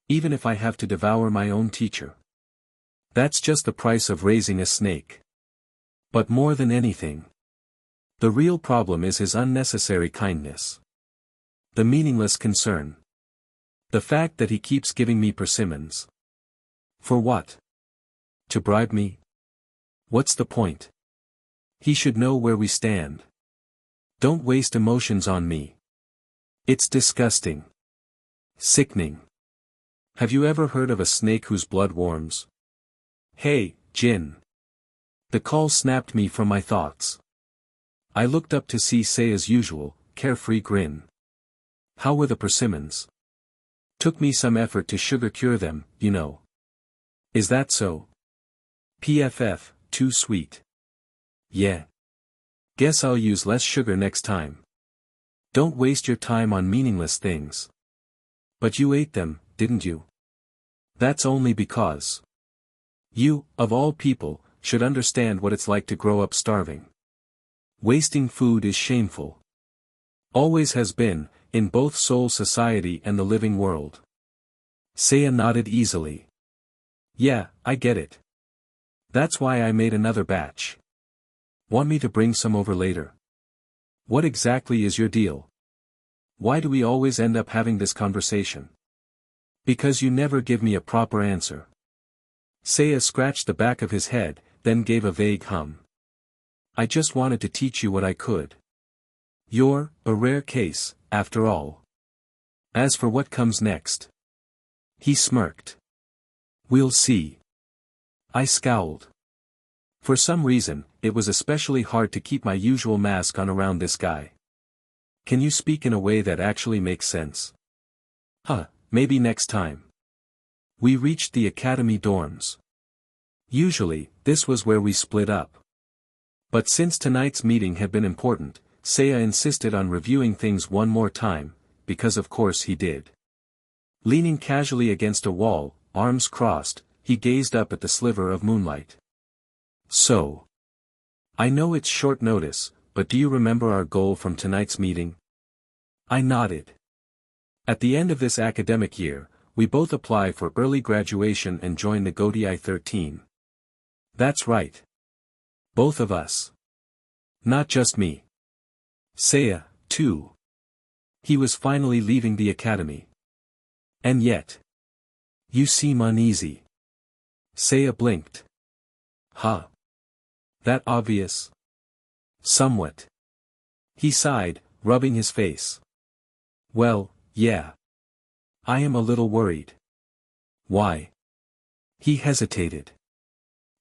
even if I have to devour my own teacher, that's just the price of raising a snake. But more than anything, the real problem is his unnecessary kindness. The meaningless concern. The fact that he keeps giving me persimmons. For what? To bribe me? What's the point? He should know where we stand. Don't waste emotions on me. It's disgusting. Sickening. Have you ever heard of a snake whose blood warms? Hey, Jin. The call snapped me from my thoughts. I looked up to see Seiya's usual, carefree grin. How were the persimmons? Took me some effort to sugar cure them, you know. Is that so? PFF, too sweet. Yeah. Guess I'll use less sugar next time. Don't waste your time on meaningless things. But you ate them, didn't you? That's only because you, of all people, should understand what it's like to grow up starving. Wasting food is shameful. Always has been, in both soul society and the living world. Seiya nodded easily. Yeah, I get it. That's why I made another batch. Want me to bring some over later? What exactly is your deal? Why do we always end up having this conversation? Because you never give me a proper answer. Seiya scratched the back of his head, then gave a vague hum. I just wanted to teach you what I could. You're a rare case, after all. As for what comes next. He smirked. We'll see. I scowled. For some reason, it was especially hard to keep my usual mask on around this guy. Can you speak in a way that actually makes sense? Maybe next time. We reached the academy dorms. Usually, this was where we split up. But since tonight's meeting had been important, Seiya insisted on reviewing things one more time, because of course he did. Leaning casually against a wall, arms crossed, he gazed up at the sliver of moonlight. So. I know it's short notice, but do you remember our goal from tonight's meeting? I nodded. At the end of this academic year, we both apply for early graduation and join the Gotei 13. That's right. Both of us. Not just me. Seiya, too. He was finally leaving the academy. And yet. You seem uneasy. Seiya blinked. That obvious? Somewhat. He sighed, rubbing his face. Well, yeah. I am a little worried. Why? He hesitated.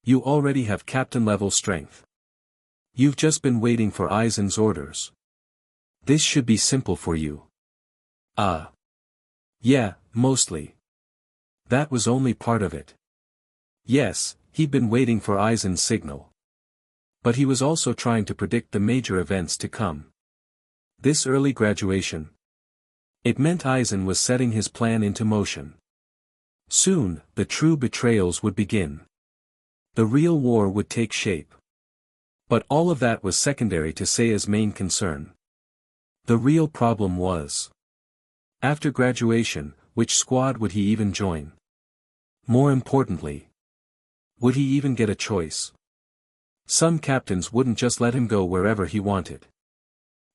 You already have captain-level strength. You've just been waiting for Aizen's orders. This should be simple for you. Yeah, mostly. That was only part of it. Yes, he'd been waiting for Aizen's signal. But he was also trying to predict the major events to come. This early graduation. It meant Aizen was setting his plan into motion. Soon, the true betrayals would begin. The real war would take shape. But all of that was secondary to Seiya's main concern. The real problem was. After graduation, which squad would he even join? More importantly. Would he even get a choice? Some captains wouldn't just let him go wherever he wanted.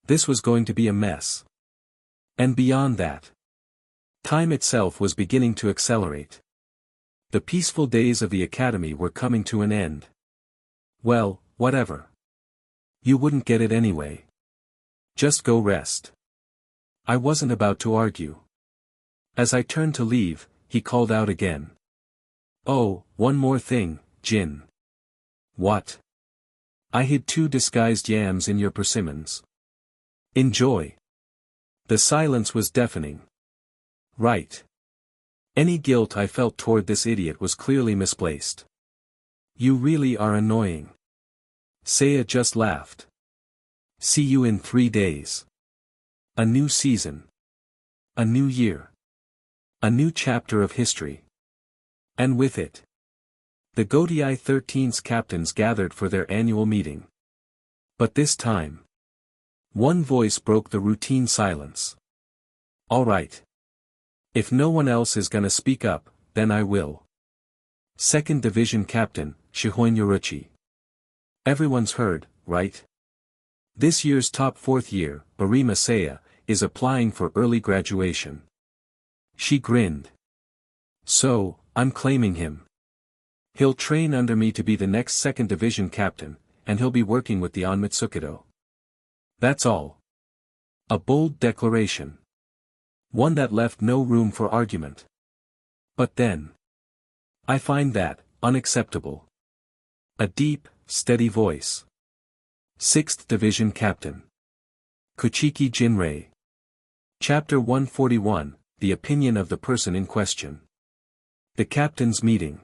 This was going to be a mess. And beyond that. Time itself was beginning to accelerate. The peaceful days of the academy were coming to an end. Well, whatever. You wouldn't get it anyway. Just go rest. I wasn't about to argue. As I turned to leave, he called out again. Oh, one more thing, Jin. What? I hid 2 disguised yams in your persimmons. Enjoy. The silence was deafening. Right. Any guilt I felt toward this idiot was clearly misplaced. You really are annoying. Seiya just laughed. See you in 3 days. A new season. A new year. A new chapter of history. And with it. The Gotei 13's captains gathered for their annual meeting. But this time. One voice broke the routine silence. All right. If no one else is gonna speak up, then I will. 2nd Division Captain, Yoruichi. Everyone's heard, right? This year's top 4th year, Arima Seiya, is applying for early graduation. She grinned. So, I'm claiming him. He'll train under me to be the next 2nd Division Captain, and he'll be working with the Onmitsukido. That's all. A bold declaration. One that left no room for argument. But then. I find that unacceptable. A deep, steady voice. 6th Division Captain. Kachiki Jinrei. Chapter 141, The Opinion of the Person in Question. The Captain's Meeting.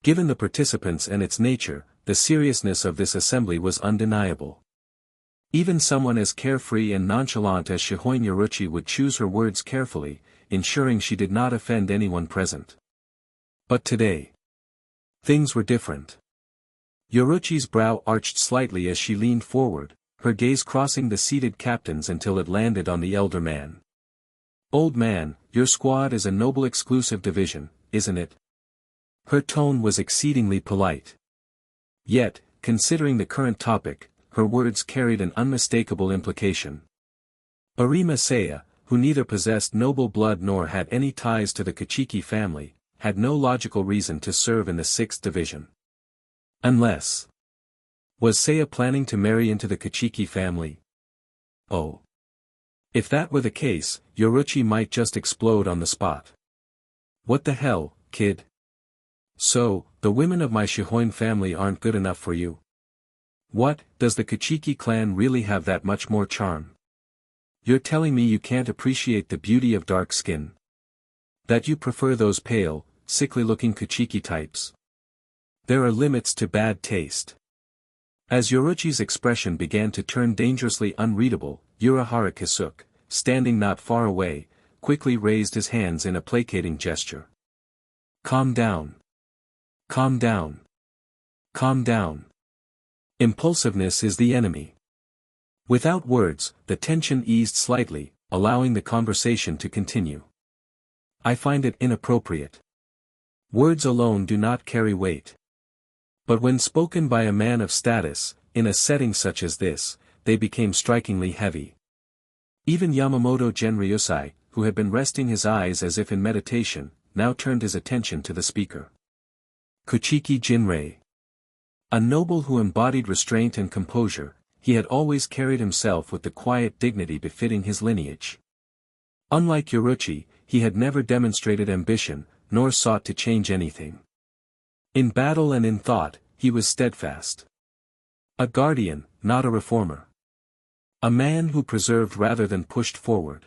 Given the participants and its nature, the seriousness of this assembly was undeniable. Even someone as carefree and nonchalant as Yoruichi would choose her words carefully, ensuring she did not offend anyone present. But today. Things were different. Yoruichi's brow arched slightly as she leaned forward, her gaze crossing the seated captains until it landed on the elder man. Old man, your squad is a noble exclusive division, isn't it? Her tone was exceedingly polite. Yet, considering the current topic, her words carried an unmistakable implication. Arima Seiya, who neither possessed noble blood nor had any ties to the Kachiki family, had no logical reason to serve in the 6th Division. Unless. Was Seiya planning to marry into the Kachiki family? Oh. If that were the case, Yoruichi might just explode on the spot. What the hell, kid? So, the women of my Shihoin family aren't good enough for you? What, does the Kachiki clan really have that much more charm? You're telling me you can't appreciate the beauty of dark skin? That you prefer those pale, sickly-looking Kachiki types? There are limits to bad taste. As Yoruichi's expression began to turn dangerously unreadable, Urahara Kisuke, standing not far away, quickly raised his hands in a placating gesture. Calm down. Calm down. Calm down. Impulsiveness is the enemy. Without words, the tension eased slightly, allowing the conversation to continue. I find it inappropriate. Words alone do not carry weight. But when spoken by a man of status, in a setting such as this, they became strikingly heavy. Even Yamamoto Genryusai, who had been resting his eyes as if in meditation, now turned his attention to the speaker. Kachiki Jinrei. A noble who embodied restraint and composure, he had always carried himself with the quiet dignity befitting his lineage. Unlike Yoruichi, he had never demonstrated ambition, nor sought to change anything. In battle and in thought, he was steadfast. A guardian, not a reformer. A man who preserved rather than pushed forward.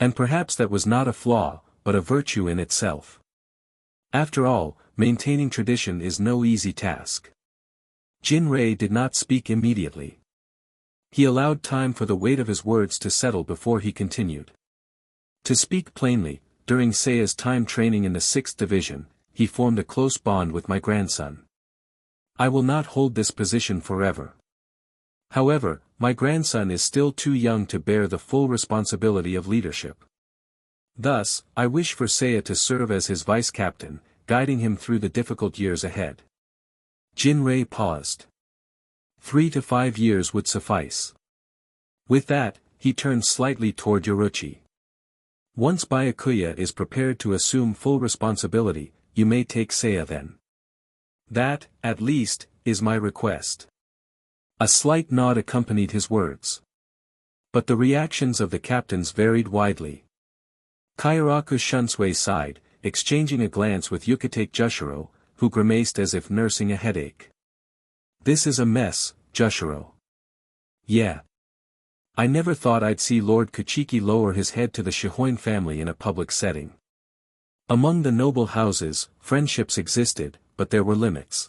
And perhaps that was not a flaw, but a virtue in itself. After all, maintaining tradition is no easy task. Jinrei did not speak immediately. He allowed time for the weight of his words to settle before he continued. To speak plainly, during Seiya's time training in the 6th Division, he formed a close bond with my grandson. I will not hold this position forever. However, my grandson is still too young to bear the full responsibility of leadership. Thus, I wish for Seiya to serve as his vice-captain, guiding him through the difficult years ahead. Jinrei paused. 3 to 5 years would suffice. With that, he turned slightly toward Yoruichi. Once Byakuya is prepared to assume full responsibility, you may take Seiya then. That, at least, is my request. A slight nod accompanied his words. But the reactions of the captains varied widely. Kairaku Shunsui sighed, exchanging a glance with Yukitake Jushiro, who grimaced as if nursing a headache. This is a mess, Jushiro. Yeah. I never thought I'd see Lord Kachiki lower his head to the Shihoin family in a public setting. Among the noble houses, friendships existed, but there were limits.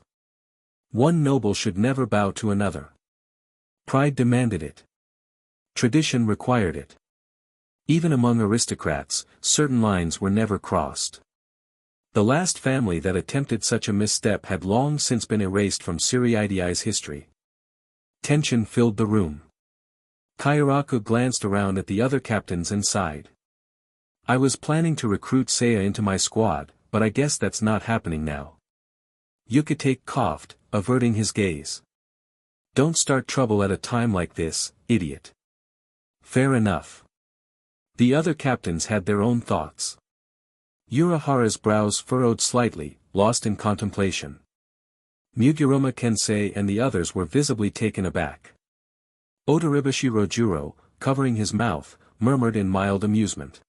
One noble should never bow to another. Pride demanded it. Tradition required it. Even among aristocrats, certain lines were never crossed. The last family that attempted such a misstep had long since been erased from Siriidi's history. Tension filled the room. Kairaku glanced around at the other captains and sighed. I was planning to recruit Seiya into my squad, but I guess that's not happening now. Yukitake coughed, averting his gaze. Don't start trouble at a time like this, idiot. Fair enough. The other captains had their own thoughts. Urahara's brows furrowed slightly, lost in contemplation. Muguruma Kensei and the others were visibly taken aback. Odoribashi Rojuro, covering his mouth, murmured in mild amusement.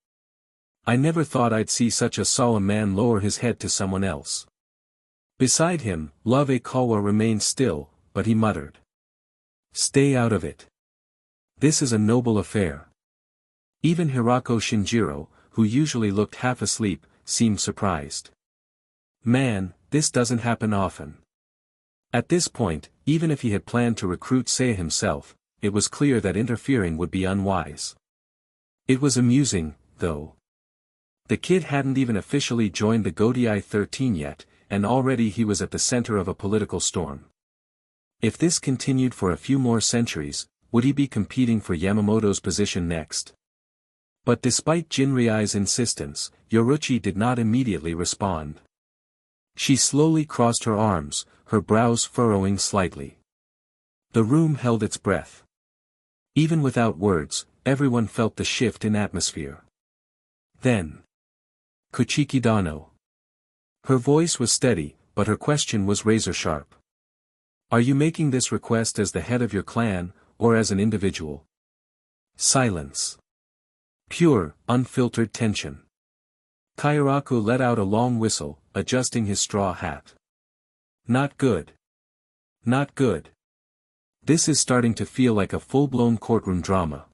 I never thought I'd see such a solemn man lower his head to someone else. Beside him, Love Kawa remained still, but he muttered. Stay out of it. This is a noble affair. Even Hirako Shinjiro, who usually looked half asleep, seemed surprised. Man, this doesn't happen often. At this point, even if he had planned to recruit Seiya himself, it was clear that interfering would be unwise. It was amusing, though. The kid hadn't even officially joined the Godai 13 yet, and already he was at the center of a political storm. If this continued for a few more centuries, would he be competing for Yamamoto's position next? But despite Jinriai's insistence, Yoruichi did not immediately respond. She slowly crossed her arms, her brows furrowing slightly. The room held its breath. Even without words, everyone felt the shift in atmosphere. Then. Kachiki Dano. Her voice was steady, but her question was razor-sharp. Are you making this request as the head of your clan, or as an individual? Silence. Pure, unfiltered tension. Kairaku let out a long whistle, adjusting his straw hat. Not good. Not good. This is starting to feel like a full-blown courtroom drama.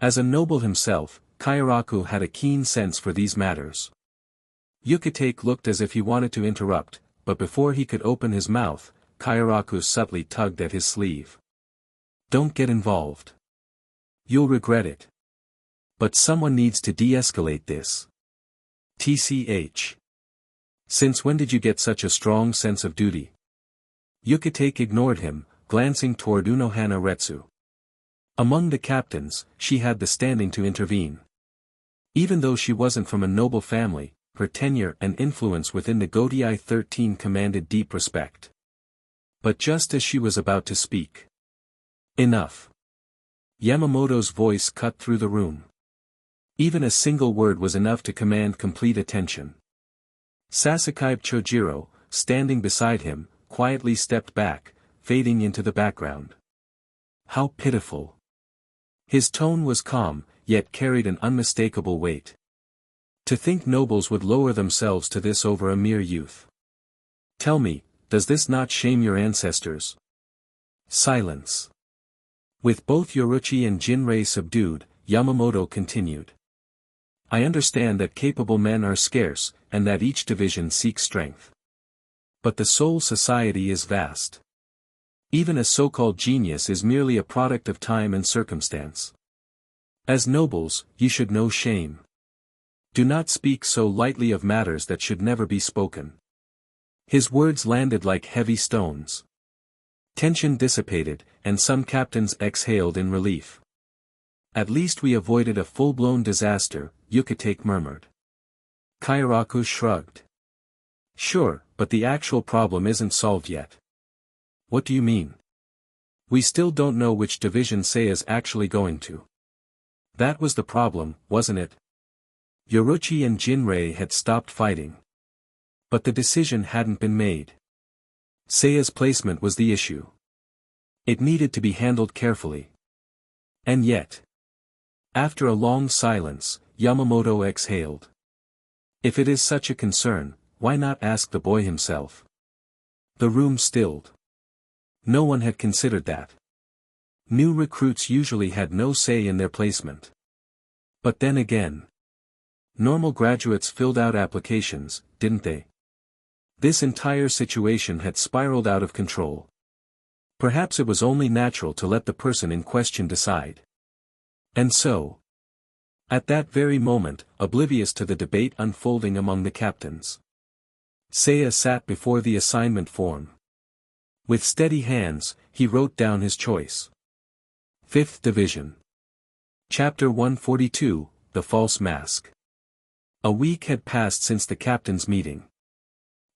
As a noble himself, Kairaku had a keen sense for these matters. Yukitake looked as if he wanted to interrupt, but before he could open his mouth, Kairaku subtly tugged at his sleeve. Don't get involved. You'll regret it. But someone needs to de-escalate this. TCH. Since when did you get such a strong sense of duty? Yukitake ignored him, glancing toward Unohana Retsu. Among the captains, she had the standing to intervene. Even though she wasn't from a noble family, her tenure and influence within the Gotei 13 commanded deep respect. But just as she was about to speak. Enough. Yamamoto's voice cut through the room. Even a single word was enough to command complete attention. Sasuke Chojiro, standing beside him, quietly stepped back, fading into the background. How pitiful. His tone was calm, yet carried an unmistakable weight. To think nobles would lower themselves to this over a mere youth. Tell me, does this not shame your ancestors? Silence. With both Yoruichi and Jinrei subdued, Yamamoto continued. I understand that capable men are scarce, and that each division seeks strength. But the Soul Society is vast. Even a so-called genius is merely a product of time and circumstance. As nobles, you should know shame. Do not speak so lightly of matters that should never be spoken. His words landed like heavy stones. Tension dissipated, and some captains exhaled in relief. At least we avoided a full-blown disaster, Yukitake murmured. Kairaku shrugged. Sure, but the actual problem isn't solved yet. What do you mean? We still don't know which division Seiya's actually going to. That was the problem, wasn't it? Yoruichi and Jinrei had stopped fighting. But the decision hadn't been made. Seiya's placement was the issue. It needed to be handled carefully. And yet. After a long silence, Yamamoto exhaled. If it is such a concern, why not ask the boy himself? The room stilled. No one had considered that. New recruits usually had no say in their placement. But then again. Normal graduates filled out applications, didn't they? This entire situation had spiraled out of control. Perhaps it was only natural to let the person in question decide. And so. At that very moment, oblivious to the debate unfolding among the captains. Seiya sat before the assignment form. With steady hands, he wrote down his choice. 5th Division. Chapter 142, The False Mask. A week had passed since the captain's meeting.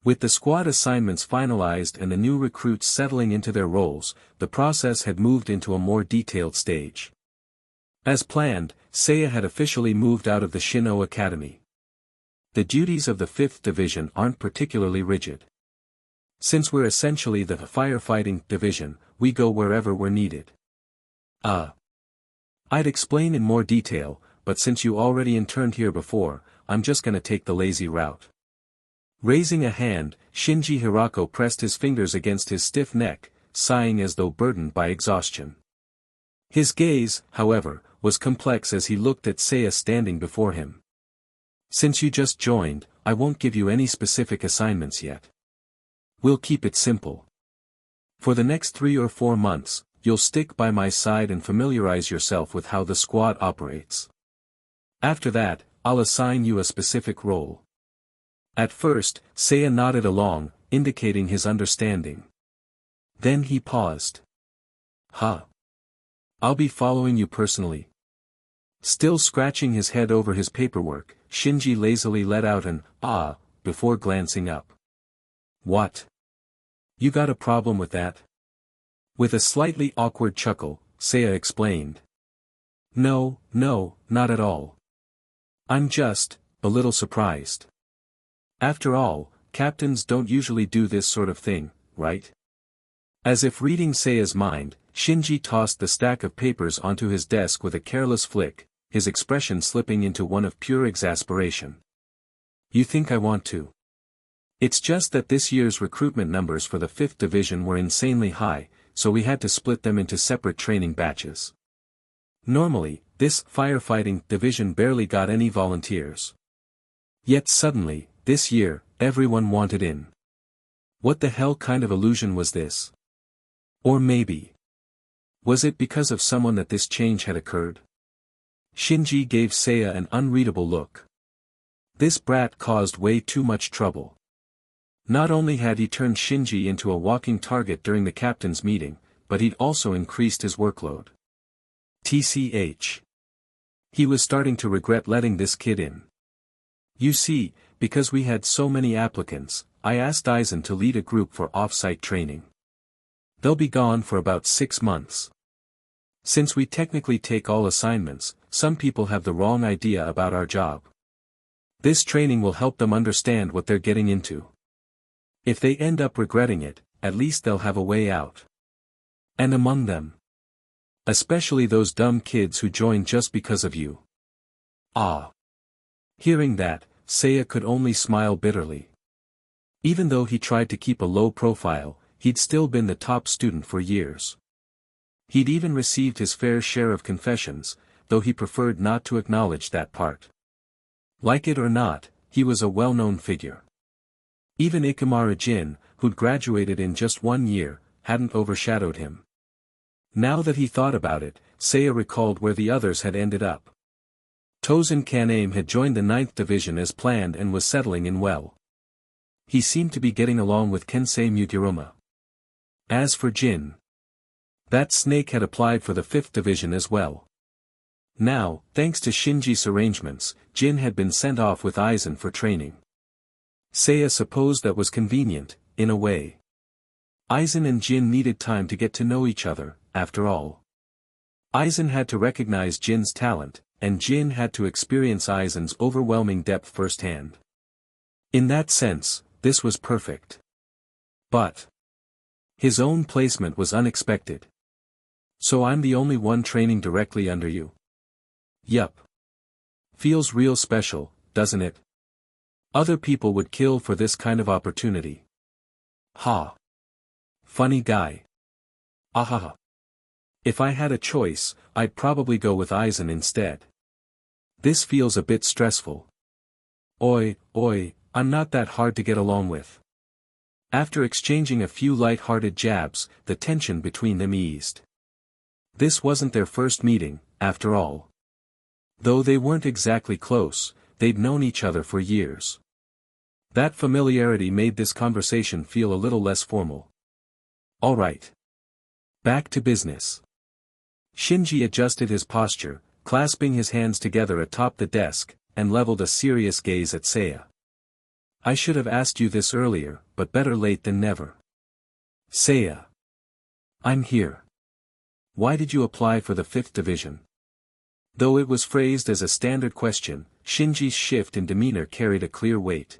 With the squad assignments finalized and the new recruits settling into their roles, the process had moved into a more detailed stage. As planned, Seiya had officially moved out of the Shin'ō Academy. The duties of the 5th Division aren't particularly rigid. Since we're essentially the firefighting division, we go wherever we're needed. I'd explain in more detail, but since you already interned here before, I'm just gonna take the lazy route. Raising a hand, Shinji Hirako pressed his fingers against his stiff neck, sighing as though burdened by exhaustion. His gaze, however, was complex as he looked at Seiya standing before him. Since you just joined, I won't give you any specific assignments yet. We'll keep it simple. For the next 3 or 4 months, you'll stick by my side and familiarize yourself with how the squad operates. After that, I'll assign you a specific role. At first, Seiya nodded along, indicating his understanding. Then he paused. I'll be following you personally. Still scratching his head over his paperwork, Shinji lazily let out an "ah" before glancing up. What? You got a problem with that? With a slightly awkward chuckle, Seiya explained. No, not at all. I'm just a little surprised. After all, captains don't usually do this sort of thing, right? As if reading Seiya's mind, Shinji tossed the stack of papers onto his desk with a careless flick, his expression slipping into one of pure exasperation. You think I want to? It's just that this year's recruitment numbers for the 5th division were insanely high, so we had to split them into separate training batches. Normally, this firefighting division barely got any volunteers. Yet suddenly, this year, everyone wanted in. What the hell kind of illusion was this? Or maybe, was it because of someone that this change had occurred? Shinji gave Seiya an unreadable look. This brat caused way too much trouble. Not only had he turned Shinji into a walking target during the captain's meeting, but he'd also increased his workload. TCH. He was starting to regret letting this kid in. You see, because we had so many applicants, I asked Aizen to lead a group for off-site training. They'll be gone for about 6 months. Since we technically take all assignments, some people have the wrong idea about our job. This training will help them understand what they're getting into. If they end up regretting it, at least they'll have a way out. And among them, especially those dumb kids who joined just because of you. Ah. Hearing that, Seiya could only smile bitterly. Even though he tried to keep a low profile, he'd still been the top student for years. He'd even received his fair share of confessions, though he preferred not to acknowledge that part. Like it or not, he was a well-known figure. Even Ikemura Jin, who'd graduated in just 1 year, hadn't overshadowed him. Now that he thought about it, Seiya recalled where the others had ended up. Tosen and Aizen had joined the 9th division as planned and was settling in well. He seemed to be getting along with Kensei Mutiroma. As for Jin, that snake had applied for the 5th division as well. Now, thanks to Shinji's arrangements, Jin had been sent off with Aizen for training. Seiya supposed that was convenient, in a way. Aizen and Jin needed time to get to know each other, after all. Aizen had to recognize Jin's talent, and Jin had to experience Aizen's overwhelming depth firsthand. In that sense, this was perfect. But his own placement was unexpected. So I'm the only one training directly under you? Yup. Feels real special, doesn't it? Other people would kill for this kind of opportunity. Ha. Funny guy. Ahaha. If I had a choice, I'd probably go with Aizen instead. This feels a bit stressful. Oi, I'm not that hard to get along with. After exchanging a few light-hearted jabs, the tension between them eased. This wasn't their first meeting, after all. Though they weren't exactly close, they'd known each other for years. That familiarity made this conversation feel a little less formal. All right. Back to business. Shinji adjusted his posture, clasping his hands together atop the desk, and leveled a serious gaze at Seiya. I should have asked you this earlier, but better late than never. Seiya. I'm here. Why did you apply for the 5th division? Though it was phrased as a standard question, Shinji's shift in demeanor carried a clear weight.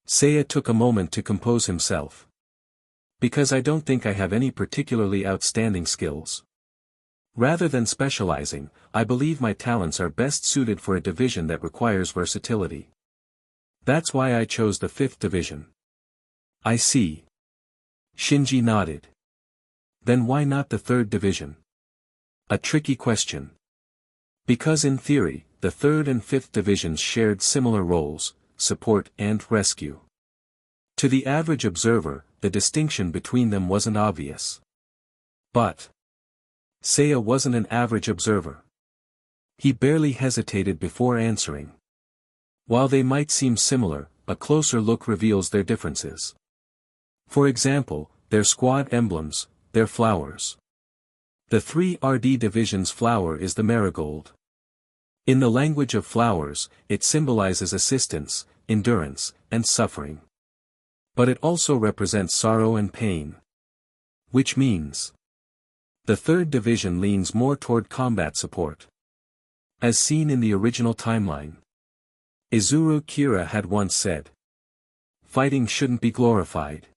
Seiya took a moment to compose himself. Because I don't think I have any particularly outstanding skills. Rather than specializing, I believe my talents are best suited for a division that requires versatility. That's why I chose the 5th division. I see. Shinji nodded. Then why not the 3rd division? A tricky question. Because in theory, the 3rd and 5th divisions shared similar roles, support and rescue. To the average observer, the distinction between them wasn't obvious. But Seiya wasn't an average observer. He barely hesitated before answering. While they might seem similar, a closer look reveals their differences. For example, their squad emblems, their flowers. The 3RD division's flower is the marigold. In the language of flowers, it symbolizes assistance, endurance, and suffering. But it also represents sorrow and pain. Which means the 3rd division leans more toward combat support. As seen in the original timeline. Izuru Kira had once said, fighting shouldn't be glorified.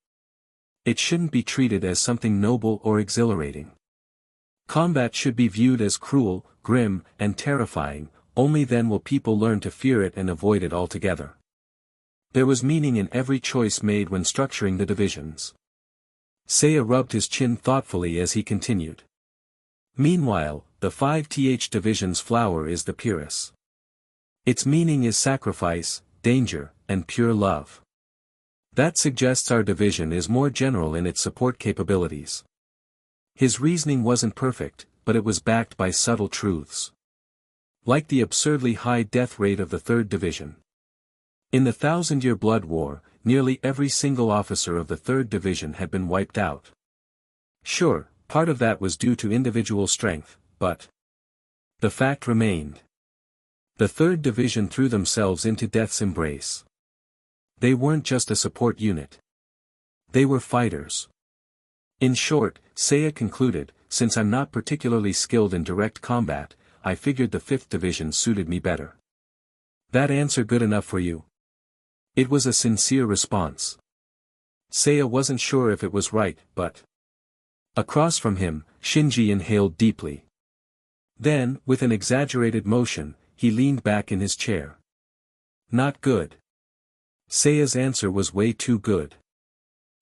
It shouldn't be treated as something noble or exhilarating. Combat should be viewed as cruel, grim, and terrifying, only then will people learn to fear it and avoid it altogether. There was meaning in every choice made when structuring the divisions. Seiya rubbed his chin thoughtfully as he continued. Meanwhile, the 5th Division's flower is the purus. Its meaning is sacrifice, danger, and pure love. That suggests our division is more general in its support capabilities. His reasoning wasn't perfect, but it was backed by subtle truths. Like the absurdly high death rate of the 3rd Division. In the Thousand-Year Blood War, nearly every single officer of the 3rd Division had been wiped out. Sure, part of that was due to individual strength, but the fact remained. The 3rd Division threw themselves into death's embrace. They weren't just a support unit. They were fighters. In short, Seiya concluded, since I'm not particularly skilled in direct combat, I figured the 5th Division suited me better. That answer good enough for you? It was a sincere response. Seiya wasn't sure if it was right, but across from him, Shinji inhaled deeply. Then, with an exaggerated motion, he leaned back in his chair. Not good. Seiya's answer was way too good.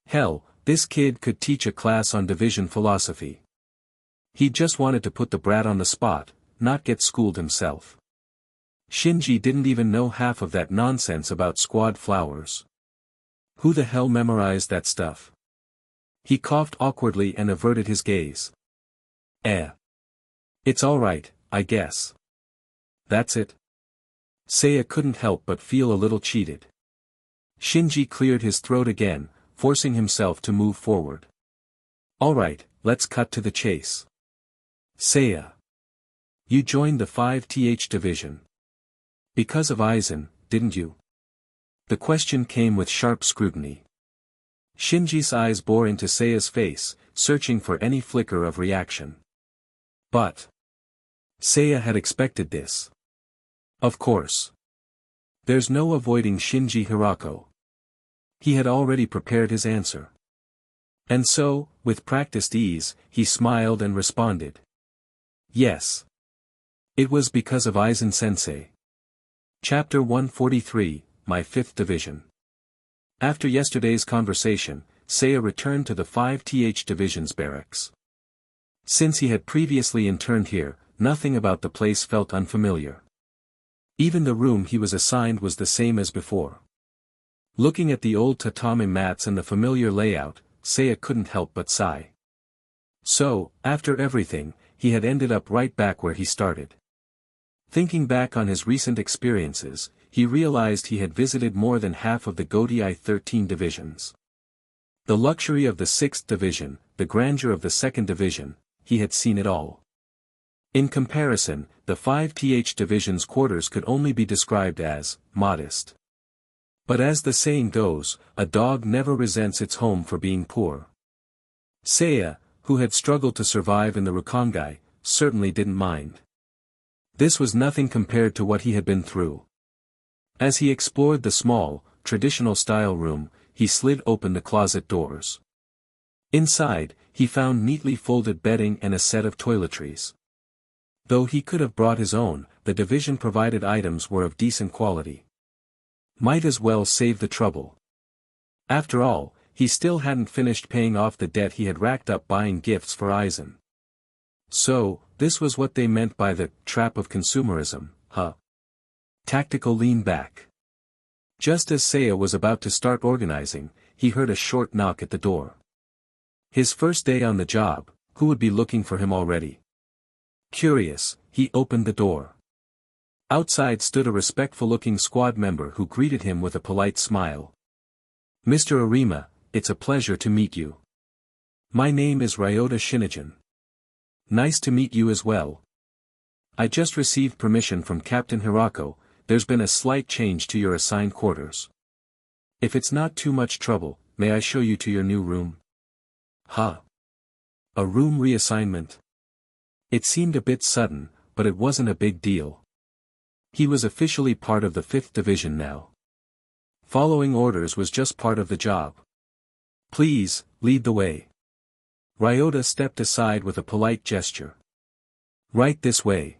Hell, this kid could teach a class on division philosophy. He just wanted to put the brat on the spot, not get schooled himself. Shinji didn't even know half of that nonsense about squad flowers. Who the hell memorized that stuff? He coughed awkwardly and averted his gaze. It's alright, I guess. That's it? Seiya couldn't help but feel a little cheated. Shinji cleared his throat again, forcing himself to move forward. Alright, let's cut to the chase. Seiya. You joined the 5th Division. Because of Aizen, didn't you? The question came with sharp scrutiny. Shinji's eyes bore into Seiya's face, searching for any flicker of reaction. But Seiya had expected this. Of course. There's no avoiding Shinji Hirako. He had already prepared his answer. And so, with practiced ease, he smiled and responded. Yes. It was because of Aizen-sensei. Chapter 143, My 5th Division. After yesterday's conversation, Seiya returned to the 5th Division's barracks. Since he had previously interned here, nothing about the place felt unfamiliar. Even the room he was assigned was the same as before. Looking at the old tatami mats and the familiar layout, Seiya couldn't help but sigh. So, after everything, he had ended up right back where he started. Thinking back on his recent experiences, he realized he had visited more than half of the Godei 13 divisions. The luxury of the 6th Division, the grandeur of the 2nd Division, he had seen it all. In comparison, the 5th Division's quarters could only be described as modest. But as the saying goes, a dog never resents its home for being poor. Seiya, who had struggled to survive in the Rukongai, certainly didn't mind. This was nothing compared to what he had been through. As he explored the small, traditional-style room, he slid open the closet doors. Inside, he found neatly folded bedding and a set of toiletries. Though he could have brought his own, the division-provided items were of decent quality. Might as well save the trouble. After all, he still hadn't finished paying off the debt he had racked up buying gifts for Aizen. So, this was what they meant by the trap of consumerism, huh? Tactical lean back. Just as Seiya was about to start organizing, he heard a short knock at the door. His first day on the job, who would be looking for him already? Curious, he opened the door. Outside stood a respectful-looking squad member who greeted him with a polite smile. Mr. Arima, it's a pleasure to meet you. My name is Ryota Shinigen. Nice to meet you as well. I just received permission from Captain Hirako. There's been a slight change to your assigned quarters. If it's not too much trouble, may I show you to your new room? Huh? A room reassignment? It seemed a bit sudden, but it wasn't a big deal. He was officially part of the 5th Division now. Following orders was just part of the job. Please, lead the way. Ryota stepped aside with a polite gesture. Right this way.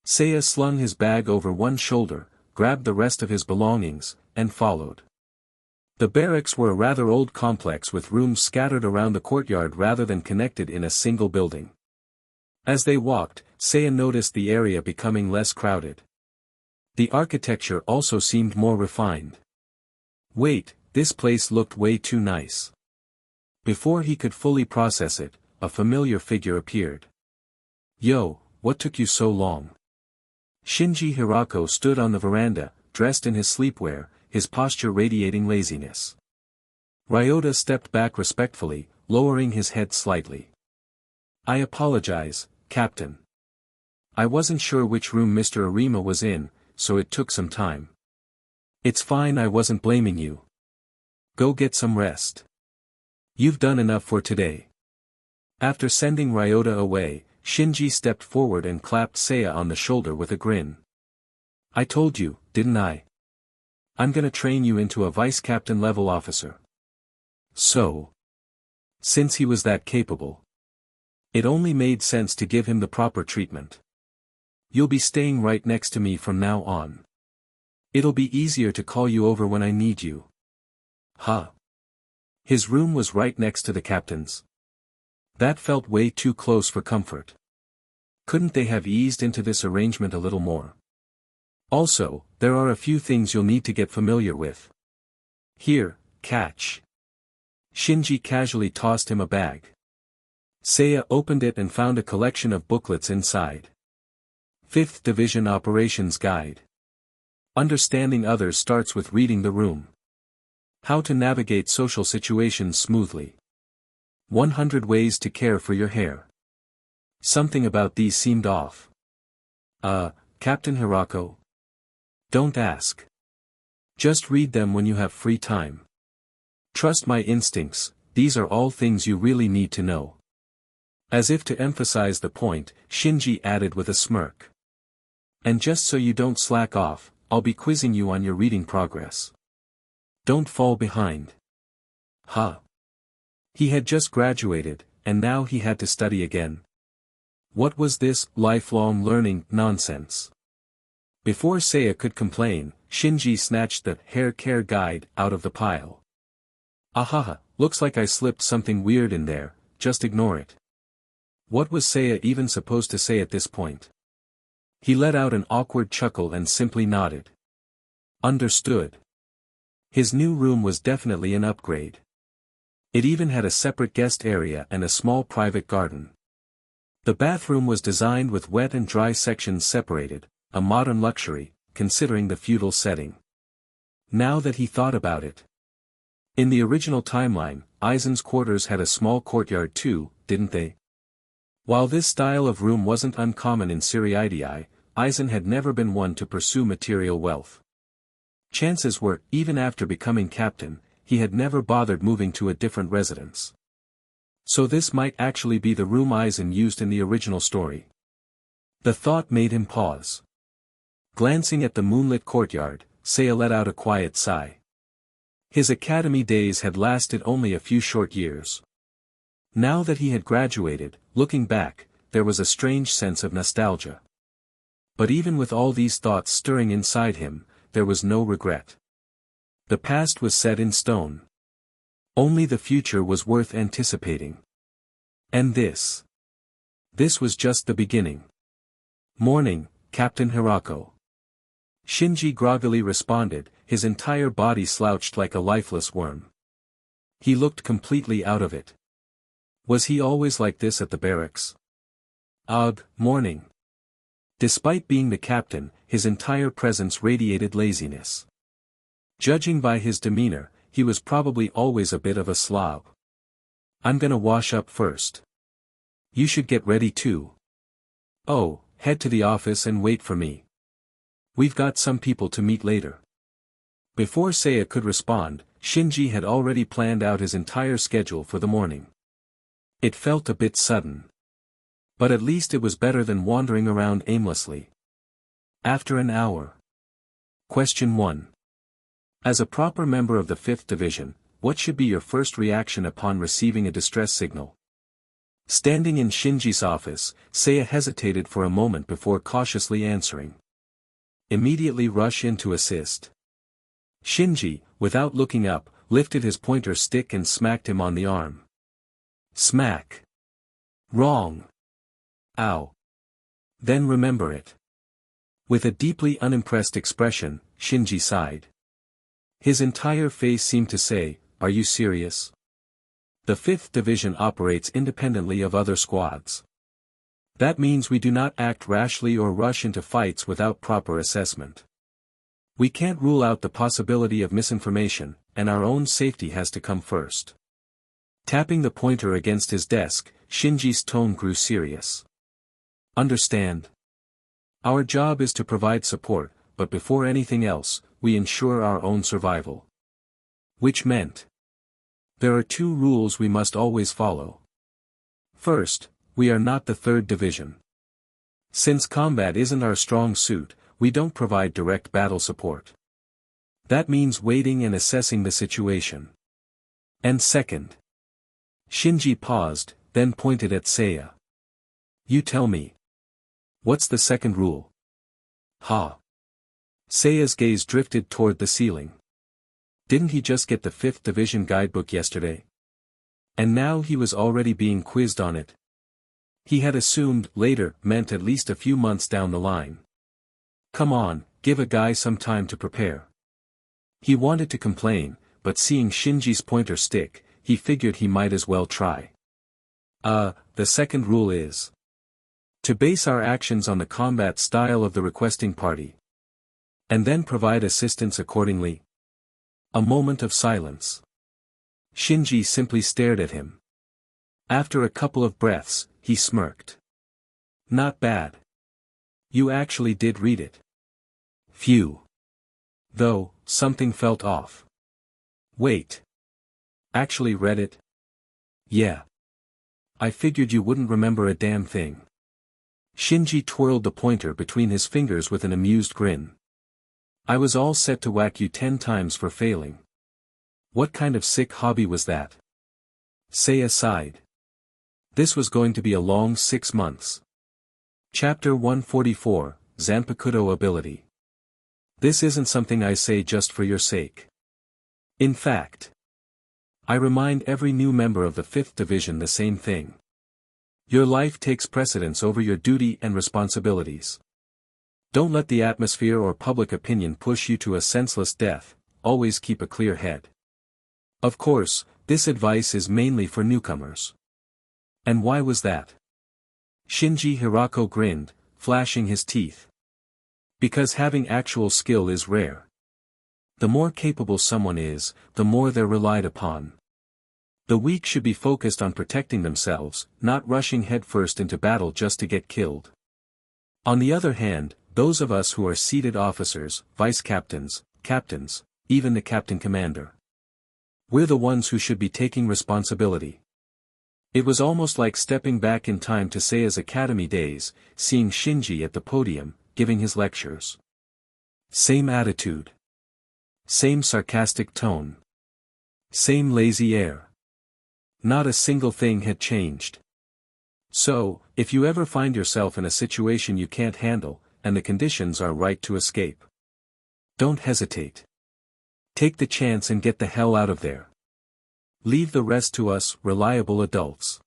Seiya slung his bag over one shoulder, grabbed the rest of his belongings, and followed. The barracks were a rather old complex with rooms scattered around the courtyard rather than connected in a single building. As they walked, Seiya noticed the area becoming less crowded. The architecture also seemed more refined. Wait, this place looked way too nice. Before he could fully process it, a familiar figure appeared. Yo, what took you so long? Shinji Hirako stood on the veranda, dressed in his sleepwear, his posture radiating laziness. Ryota stepped back respectfully, lowering his head slightly. I apologize, Captain. I wasn't sure which room Mr. Arima was in, so it took some time. It's fine, I wasn't blaming you. Go get some rest. You've done enough for today. After sending Ryota away, Shinji stepped forward and clapped Seiya on the shoulder with a grin. I told you, didn't I? I'm gonna train you into a vice-captain level officer. So? Since he was that capable, it only made sense to give him the proper treatment. You'll be staying right next to me from now on. It'll be easier to call you over when I need you. Huh? His room was right next to the captain's. That felt way too close for comfort. Couldn't they have eased into this arrangement a little more? Also, there are a few things you'll need to get familiar with. Here, catch. Shinji casually tossed him a bag. Seiya opened it and found a collection of booklets inside. 5th Division Operations Guide. Understanding others starts with reading the room. How to navigate social situations smoothly. 100 ways to care for your hair. Something about these seemed off. Captain Hirako? Don't ask. Just read them when you have free time. Trust my instincts, these are all things you really need to know. As if to emphasize the point, Shinji added with a smirk. And just so you don't slack off, I'll be quizzing you on your reading progress. Don't fall behind. Huh? He had just graduated, and now he had to study again. What was this lifelong learning nonsense? Before Seiya could complain, Shinji snatched the hair care guide out of the pile. Ahaha, looks like I slipped something weird in there, just ignore it. What was Seiya even supposed to say at this point? He let out an awkward chuckle and simply nodded. Understood. His new room was definitely an upgrade. It even had a separate guest area and a small private garden. The bathroom was designed with wet and dry sections separated, a modern luxury, considering the feudal setting. Now that he thought about it. In the original timeline, Aizen's quarters had a small courtyard too, didn't they? While this style of room wasn't uncommon in Seriidii, Aizen had never been one to pursue material wealth. Chances were, even after becoming captain, he had never bothered moving to a different residence. So this might actually be the room Aizen used in the original story. The thought made him pause. Glancing at the moonlit courtyard, Seiya let out a quiet sigh. His academy days had lasted only a few short years. Now that he had graduated, looking back, there was a strange sense of nostalgia. But even with all these thoughts stirring inside him, there was no regret. The past was set in stone. Only the future was worth anticipating. And this was just the beginning. Morning, Captain Hirako. Shinji groggily responded, his entire body slouched like a lifeless worm. He looked completely out of it. Was he always like this at the barracks? Ugh, morning. Despite being the captain, his entire presence radiated laziness. Judging by his demeanor, he was probably always a bit of a slob. I'm gonna wash up first. You should get ready too. Oh, head to the office and wait for me. We've got some people to meet later. Before Seiya could respond, Shinji had already planned out his entire schedule for the morning. It felt a bit sudden. But at least it was better than wandering around aimlessly. After an hour. Question 1. As a proper member of the 5th Division, what should be your first reaction upon receiving a distress signal? Standing in Shinji's office, Seiya hesitated for a moment before cautiously answering. Immediately rush in to assist. Shinji, without looking up, lifted his pointer stick and smacked him on the arm. Smack. Wrong. Ow. Then remember it. With a deeply unimpressed expression, Shinji sighed. His entire face seemed to say, "Are you serious?" The 5th Division operates independently of other squads. That means we do not act rashly or rush into fights without proper assessment. We can't rule out the possibility of misinformation, and our own safety has to come first. Tapping the pointer against his desk, Shinji's tone grew serious. Understand? Our job is to provide support, but before anything else, we ensure our own survival. Which meant, there are 2 rules we must always follow. First, we are not the 3rd Division. Since combat isn't our strong suit, we don't provide direct battle support. That means waiting and assessing the situation. And second. Shinji paused, then pointed at Seiya. You tell me. What's the second rule? Ha. Seiya's gaze drifted toward the ceiling. Didn't he just get the 5th Division guidebook yesterday? And now he was already being quizzed on it. He had assumed later meant at least a few months down the line. Come on, give a guy some time to prepare. He wanted to complain, but seeing Shinji's pointer stick, he figured he might as well try. The second rule is to base our actions on the combat style of the requesting party. And then provide assistance accordingly. A moment of silence. Shinji simply stared at him. After a couple of breaths, he smirked. Not bad. You actually did read it. Phew. Though, something felt off. Wait. Actually read it? Yeah. I figured you wouldn't remember a damn thing. Shinji twirled the pointer between his fingers with an amused grin. I was all set to whack you 10 times for failing. What kind of sick hobby was that? Seiya sighed. This was going to be a long 6 months. Chapter 144, Zanpakuto Ability. This isn't something I say just for your sake. In fact, I remind every new member of the 5th Division the same thing. Your life takes precedence over your duty and responsibilities. Don't let the atmosphere or public opinion push you to a senseless death, always keep a clear head. Of course, this advice is mainly for newcomers. And why was that? Shinji Hirako grinned, flashing his teeth. Because having actual skill is rare. The more capable someone is, the more they're relied upon. The weak should be focused on protecting themselves, not rushing headfirst into battle just to get killed. On the other hand, those of us who are seated officers, vice captains, captains, even the captain commander. We're the ones who should be taking responsibility. It was almost like stepping back in time to Seiya's academy days, seeing Shinji at the podium, giving his lectures. Same attitude. Same sarcastic tone. Same lazy air. Not a single thing had changed. So, if you ever find yourself in a situation you can't handle, and the conditions are right to escape, don't hesitate. Take the chance and get the hell out of there. Leave the rest to us, reliable adults.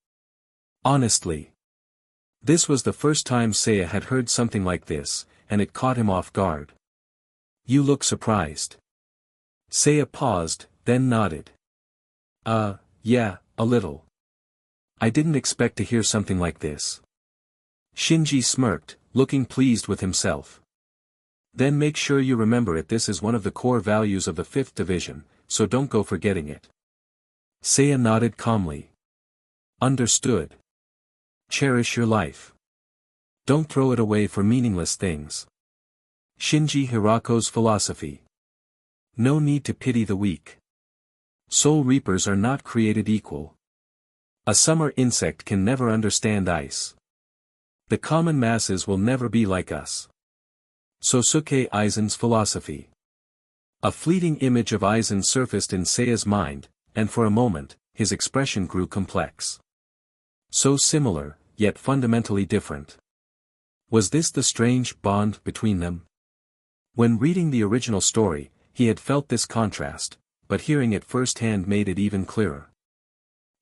Honestly. This was the first time Seiya had heard something like this, and it caught him off guard. You look surprised. Seiya paused, then nodded. Yeah, a little. I didn't expect to hear something like this. Shinji smirked, looking pleased with himself. Then make sure you remember it. This is one of the core values of the 5th Division, so don't go forgetting it. Seiya nodded calmly. Understood. Cherish your life. Don't throw it away for meaningless things. Shinji Hirako's philosophy. No need to pity the weak. Soul Reapers are not created equal. A summer insect can never understand ice. The common masses will never be like us. Sōsuke Aizen's philosophy. A fleeting image of Aizen surfaced in Seiya's mind, and for a moment, his expression grew complex. So similar, yet fundamentally different. Was this the strange bond between them? When reading the original story, he had felt this contrast, but hearing it firsthand made it even clearer.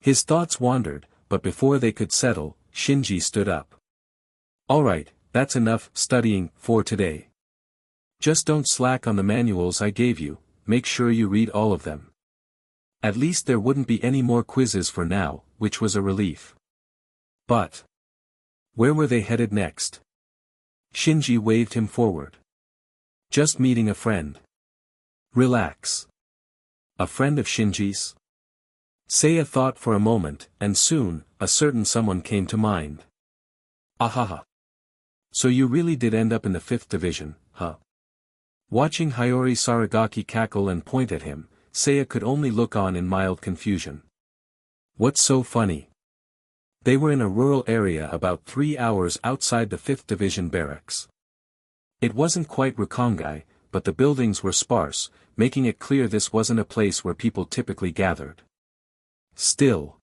His thoughts wandered, but before they could settle, Shinji stood up. "Alright, that's enough studying for today. Just don't slack on the manuals I gave you, make sure you read all of them." At least there wouldn't be any more quizzes for now, which was a relief. But where were they headed next? Shinji waved him forward. "Just meeting a friend. Relax." "A friend of Shinji's?" Seiya thought for a moment, and soon, a certain someone came to mind. "Ahaha. So you really did end up in the 5th division, huh?" Watching Hiyori Saragaki cackle and point at him, Seiya could only look on in mild confusion. What's so funny? They were in a rural area about 3 hours outside the 5th division barracks. It wasn't quite Rukongai, but the buildings were sparse, making it clear this wasn't a place where people typically gathered. Still,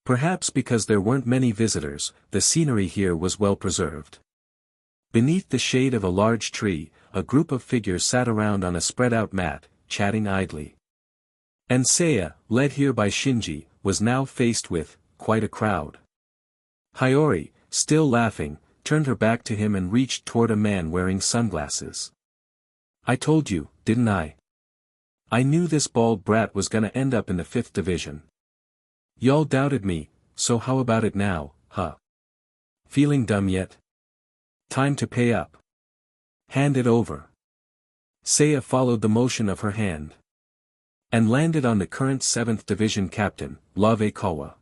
perhaps because there weren't many visitors, the scenery here was well preserved. Beneath the shade of a large tree, a group of figures sat around on a spread-out mat, chatting idly. And Seiya, led here by Shinji, was now faced with quite a crowd. Hiyori, still laughing, turned her back to him and reached toward a man wearing sunglasses. "I told you, didn't I? I knew this bald brat was gonna end up in the 5th division. Y'all doubted me, so how about it now, huh? Feeling dumb yet? Time to pay up. Hand it over." Seiya followed the motion of her hand. And landed on the current 7th division captain, Love Kawa.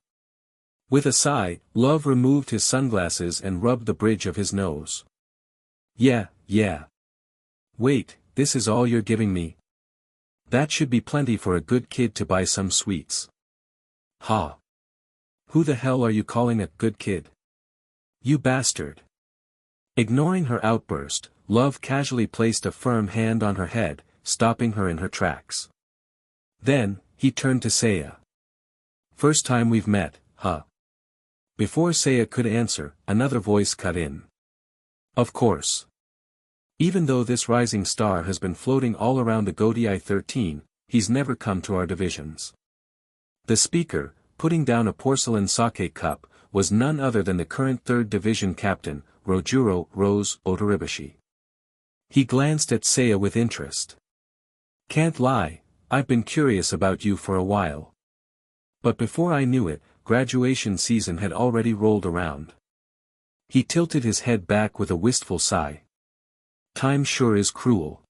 With a sigh, Love removed his sunglasses and rubbed the bridge of his nose. Yeah. Wait, this is all you're giving me? That should be plenty for a good kid to buy some sweets. Ha! Who the hell are you calling a good kid? You bastard! Ignoring her outburst, Love casually placed a firm hand on her head, stopping her in her tracks. Then, he turned to Seiya. "First time we've met, huh?" Before Seiya could answer, another voice cut in. "Of course. Even though this rising star has been floating all around the Godii 13, he's never come to our divisions." The speaker, putting down a porcelain sake cup, was none other than the current 3rd division captain, Rojuro Rose Otoribashi. He glanced at Seiya with interest. "Can't lie, I've been curious about you for a while. But before I knew it, graduation season had already rolled around." He tilted his head back with a wistful sigh. "Time sure is cruel."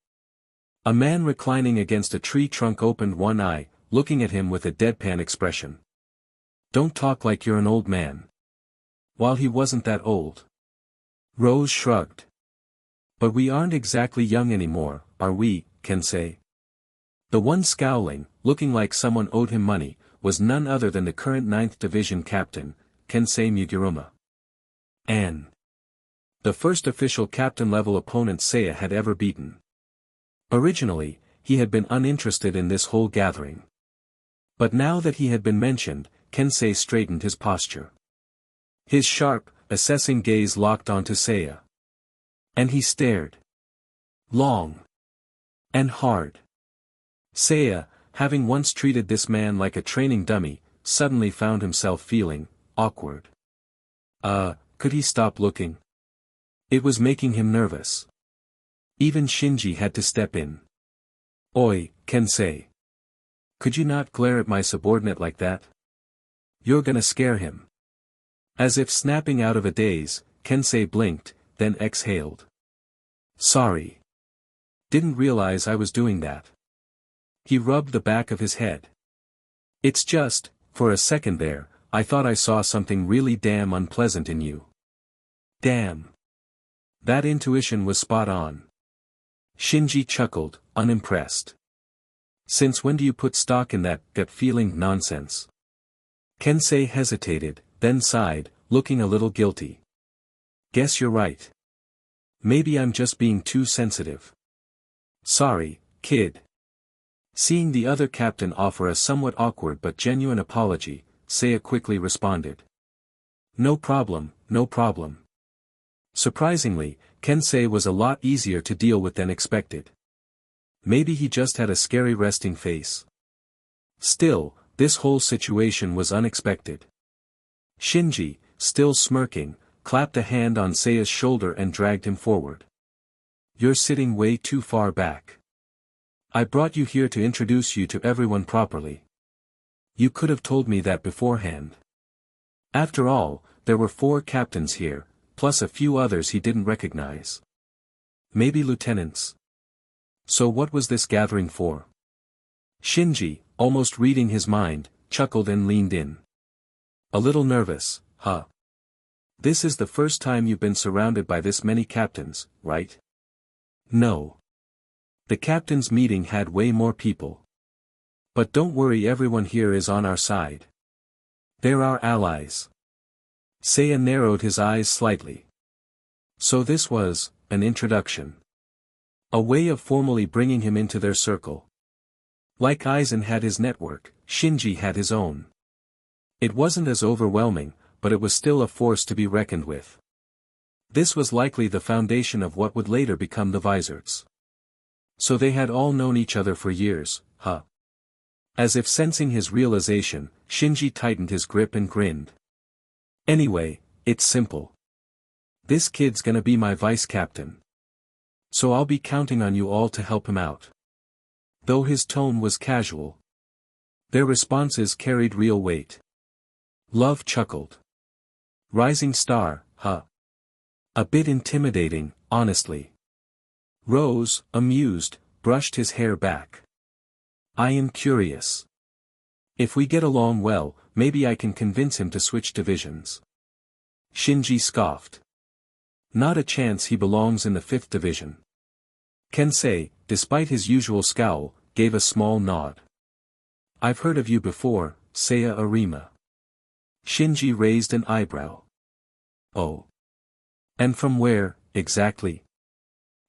A man reclining against a tree trunk opened one eye, looking at him with a deadpan expression. "Don't talk like you're an old man." While he wasn't that old. Rose shrugged. "But we aren't exactly young anymore, are we, Kensei?" The one scowling, looking like someone owed him money, was none other than the current 9th division captain, Kensei Mugiruma. And the first official captain-level opponent Seiya had ever beaten. Originally, he had been uninterested in this whole gathering. But now that he had been mentioned, Kensei straightened his posture. His sharp, assessing gaze locked onto Seiya. And he stared. Long. And hard. Seiya, having once treated this man like a training dummy, suddenly found himself feeling awkward. Could he stop looking? It was making him nervous. Even Shinji had to step in. "Oi, Kensei. Could you not glare at my subordinate like that? You're gonna scare him." As if snapping out of a daze, Kensei blinked, then exhaled. "Sorry. Didn't realize I was doing that." He rubbed the back of his head. "It's just, for a second there, I thought I saw something really damn unpleasant in you." Damn. That intuition was spot on. Shinji chuckled, unimpressed. "Since when do you put stock in that gut feeling nonsense?" Kensei hesitated, then sighed, looking a little guilty. "Guess you're right. Maybe I'm just being too sensitive. Sorry, kid." Seeing the other captain offer a somewhat awkward but genuine apology, Seiya quickly responded. No problem, no problem. Surprisingly, Kensei was a lot easier to deal with than expected. Maybe he just had a scary resting face. Still, this whole situation was unexpected. Shinji, still smirking, clapped a hand on Seiya's shoulder and dragged him forward. You're sitting way too far back. I brought you here to introduce you to everyone properly. You could have told me that beforehand. After all, there were 4 captains here, plus a few others he didn't recognize. Maybe lieutenants. So what was this gathering for? Shinji, almost reading his mind, chuckled and leaned in. A little nervous, huh? This is the first time you've been surrounded by this many captains, right? No. The captains' meeting had way more people. But don't worry, everyone here is on our side. They're our allies. Seiya narrowed his eyes slightly. So this was an introduction. A way of formally bringing him into their circle. Like Aizen had his network, Shinji had his own. It wasn't as overwhelming, but it was still a force to be reckoned with. This was likely the foundation of what would later become the Vizards. So they had all known each other for years, huh? As if sensing his realization, Shinji tightened his grip and grinned. Anyway, it's simple. This kid's gonna be my vice captain. So I'll be counting on you all to help him out. Though his tone was casual, their responses carried real weight. Love chuckled. Rising star, huh? A bit intimidating, honestly. Rose, amused, brushed his hair back. I am curious. If we get along well, maybe I can convince him to switch divisions. Shinji scoffed. Not a chance, he belongs in the 5th division. Kensei, despite his usual scowl, gave a small nod. I've heard of you before, Seiya Arima. Shinji raised an eyebrow. Oh. And from where, exactly?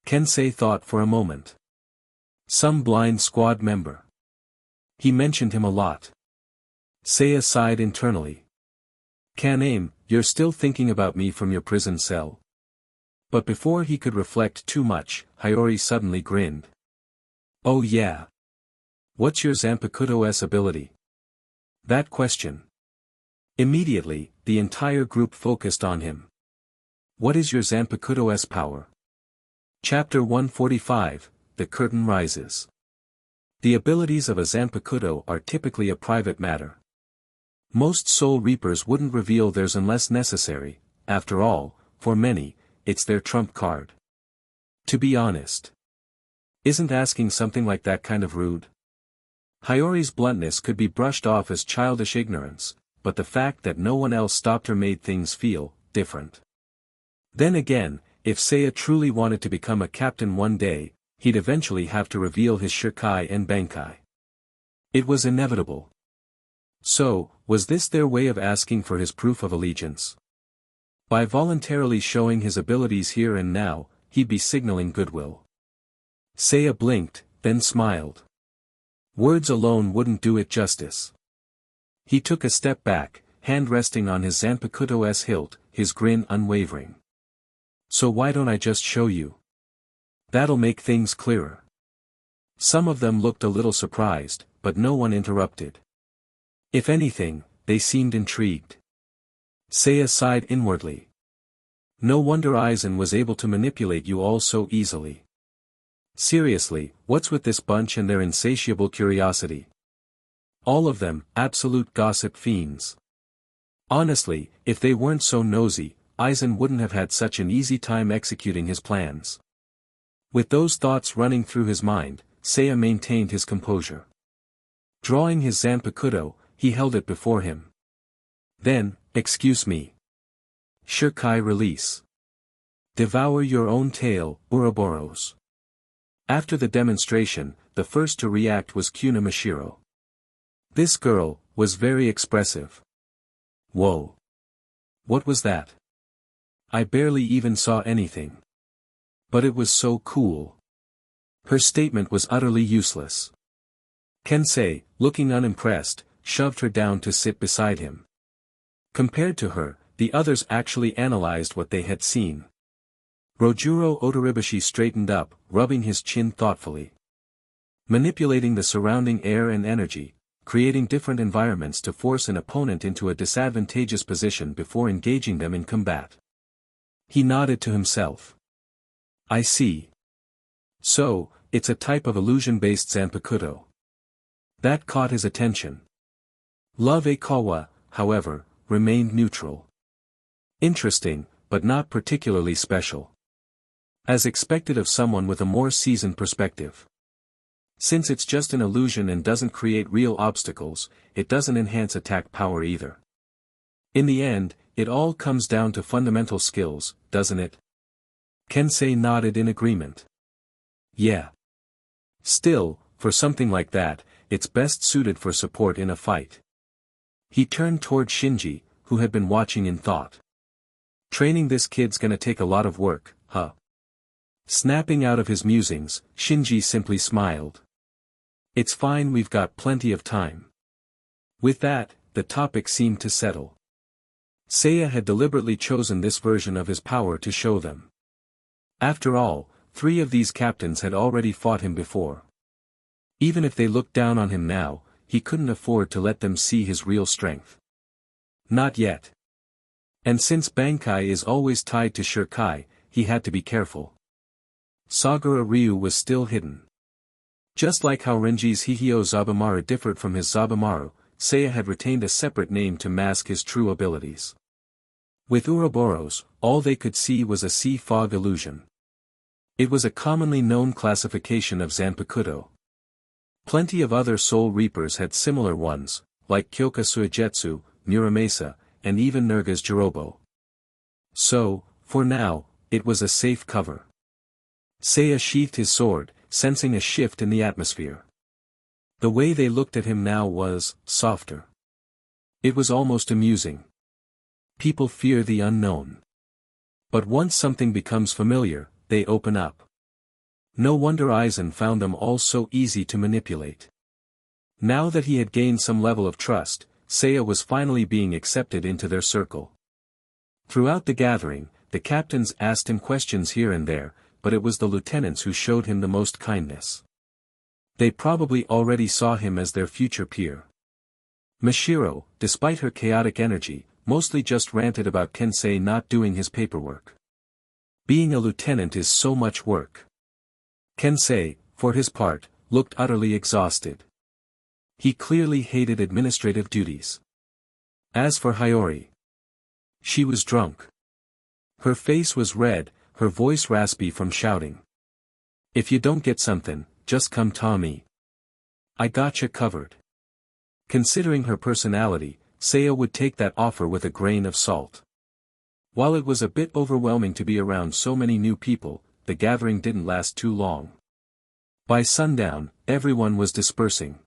Kensei thought for a moment. Some blind squad member. He mentioned him a lot. Seiya sighed internally. Kaname, you're still thinking about me from your prison cell? But before he could reflect too much, Hiyori suddenly grinned. Oh yeah. What's your Zanpakuto's ability? That question. Immediately, the entire group focused on him. What is your Zanpakuto's power? Chapter 145, The Curtain Rises. The abilities of a Zanpakuto are typically a private matter. Most Soul Reapers wouldn't reveal theirs unless necessary. After all, for many, it's their trump card. To be honest. Isn't asking something like that kind of rude? Hiyori's bluntness could be brushed off as childish ignorance, but the fact that no one else stopped her made things feel different. Then again, if Seiya truly wanted to become a captain one day, he'd eventually have to reveal his Shirkai and Bankai. It was inevitable. So, was this their way of asking for his proof of allegiance? By voluntarily showing his abilities here and now, he'd be signaling goodwill. Seiya blinked, then smiled. Words alone wouldn't do it justice. He took a step back, hand resting on his Zanpakuto's hilt, his grin unwavering. So why don't I just show you? That'll make things clearer. Some of them looked a little surprised, but no one interrupted. If anything, they seemed intrigued. Seiya sighed inwardly. No wonder Aizen was able to manipulate you all so easily. Seriously, what's with this bunch and their insatiable curiosity? All of them, absolute gossip fiends. Honestly, if they weren't so nosy, Aizen wouldn't have had such an easy time executing his plans. With those thoughts running through his mind, Seiya maintained his composure. Drawing his Zanpakuto, he held it before him. Then, excuse me. Shirkai release. Devour your own tail, Ouroboros. After the demonstration, the first to react was Kuna Mashiro. This girl was very expressive. Whoa. What was that? I barely even saw anything. But it was so cool. Her statement was utterly useless. Kensei, looking unimpressed, shoved her down to sit beside him. Compared to her, the others actually analyzed what they had seen. Rojuro Otoribashi straightened up, rubbing his chin thoughtfully. Manipulating the surrounding air and energy, creating different environments to force an opponent into a disadvantageous position before engaging them in combat. He nodded to himself. I see. So, it's a type of illusion-based Zanpakuto. That caught his attention. Love Akawa, however, remained neutral. Interesting, but not particularly special. As expected of someone with a more seasoned perspective. Since it's just an illusion and doesn't create real obstacles, it doesn't enhance attack power either. In the end, it all comes down to fundamental skills, doesn't it? Kensei nodded in agreement. Yeah. Still, for something like that, it's best suited for support in a fight. He turned toward Shinji, who had been watching in thought. Training this kid's gonna take a lot of work, huh? Snapping out of his musings, Shinji simply smiled. It's fine, we've got plenty of time. With that, the topic seemed to settle. Seiya had deliberately chosen this version of his power to show them. After all, 3 of these captains had already fought him before. Even if they looked down on him now, he couldn't afford to let them see his real strength. Not yet. And since Bankai is always tied to Shirkai, he had to be careful. Sagura Ryu was still hidden. Just like how Renji's Hihio Zabamaru differed from his Zabamaru, Seiya had retained a separate name to mask his true abilities. With Ouroboros, all they could see was a sea fog illusion. It was a commonly known classification of Zanpakuto. Plenty of other Soul Reapers had similar ones, like Kyoka Suigetsu, Muramasa, and even Nerga's Jirobo. So, for now, it was a safe cover. Seiya sheathed his sword, sensing a shift in the atmosphere. The way they looked at him now was softer. It was almost amusing. People fear the unknown. But once something becomes familiar, they open up. No wonder Aizen found them all so easy to manipulate. Now that he had gained some level of trust, Seiya was finally being accepted into their circle. Throughout the gathering, the captains asked him questions here and there, but it was the lieutenants who showed him the most kindness. They probably already saw him as their future peer. Mashiro, despite her chaotic energy, mostly just ranted about Kensei not doing his paperwork. Being a lieutenant is so much work. Kensei, for his part, looked utterly exhausted. He clearly hated administrative duties. As for Hiyori, she was drunk. Her face was red, her voice raspy from shouting. If you don't get something, just come to me. I gotcha covered. Considering her personality, Seiya would take that offer with a grain of salt. While it was a bit overwhelming to be around so many new people, the gathering didn't last too long. By sundown, everyone was dispersing.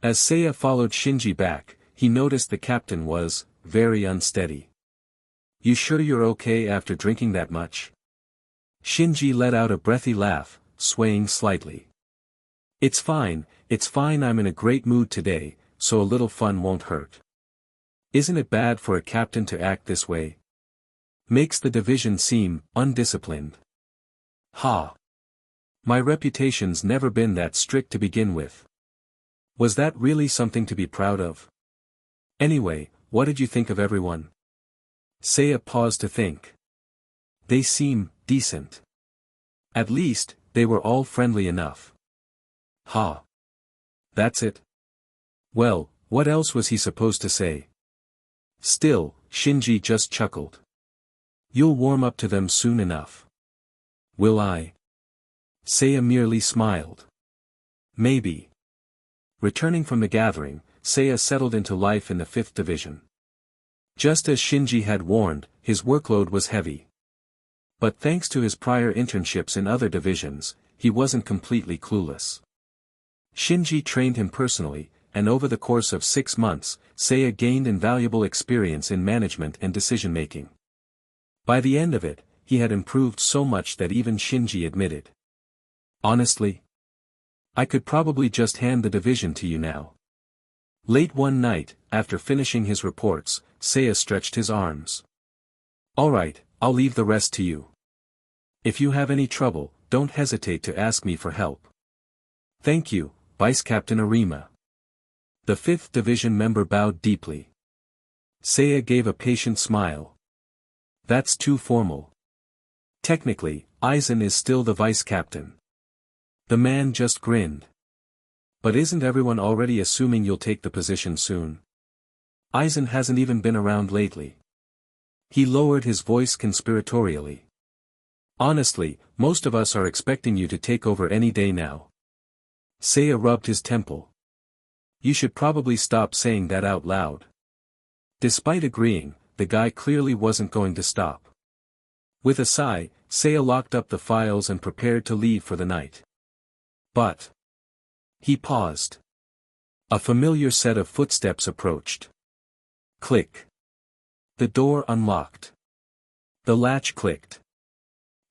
As Seiya followed Shinji back, he noticed the captain was very unsteady. You sure you're okay after drinking that much? Shinji let out a breathy laugh, swaying slightly. It's fine, I'm in a great mood today, so a little fun won't hurt. Isn't it bad for a captain to act this way? Makes the division seem undisciplined. Ha! My reputation's never been that strict to begin with. Was that really something to be proud of? Anyway, what did you think of everyone? Seiya paused to think. They seem decent. At least, they were all friendly enough. Ha! That's it? Well, what else was he supposed to say? Still, Shinji just chuckled. You'll warm up to them soon enough. Will I? Seiya merely smiled. Maybe. Returning from the gathering, Seiya settled into life in the 5th division. Just as Shinji had warned, his workload was heavy. But thanks to his prior internships in other divisions, he wasn't completely clueless. Shinji trained him personally, and over the course of 6 months, Seiya gained invaluable experience in management and decision-making. By the end of it, he had improved so much that even Shinji admitted. Honestly? I could probably just hand the division to you now. Late one night, after finishing his reports, Seiya stretched his arms. Alright, I'll leave the rest to you. If you have any trouble, don't hesitate to ask me for help. Thank you, Vice Captain Arima. The 5th Division member bowed deeply. Seiya gave a patient smile. That's too formal. Technically, Aizen is still the vice captain. The man just grinned. But isn't everyone already assuming you'll take the position soon? Aizen hasn't even been around lately. He lowered his voice conspiratorially. Honestly, most of us are expecting you to take over any day now. Seiya rubbed his temple. You should probably stop saying that out loud. Despite agreeing, the guy clearly wasn't going to stop. With a sigh, Seiya locked up the files and prepared to leave for the night. But he paused. A familiar set of footsteps approached. Click. The door unlocked. The latch clicked.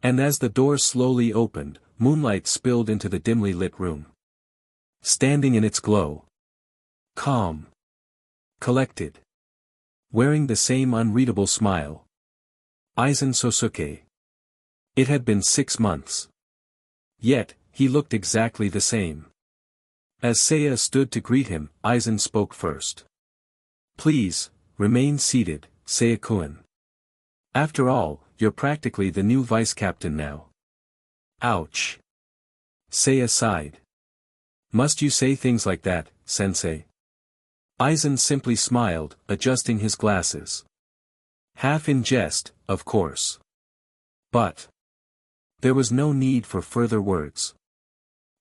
And as the door slowly opened, moonlight spilled into the dimly lit room. Standing in its glow. Calm. Collected. Wearing the same unreadable smile. Aizen Sōsuke. It had been 6 months. Yet, he looked exactly the same. As Seiya stood to greet him, Aizen spoke first. Please, remain seated, Seiya-kun. After all, you're practically the new vice captain now. Ouch. Seiya sighed. Must you say things like that, sensei? Aizen simply smiled, adjusting his glasses. Half in jest, of course. But there was no need for further words.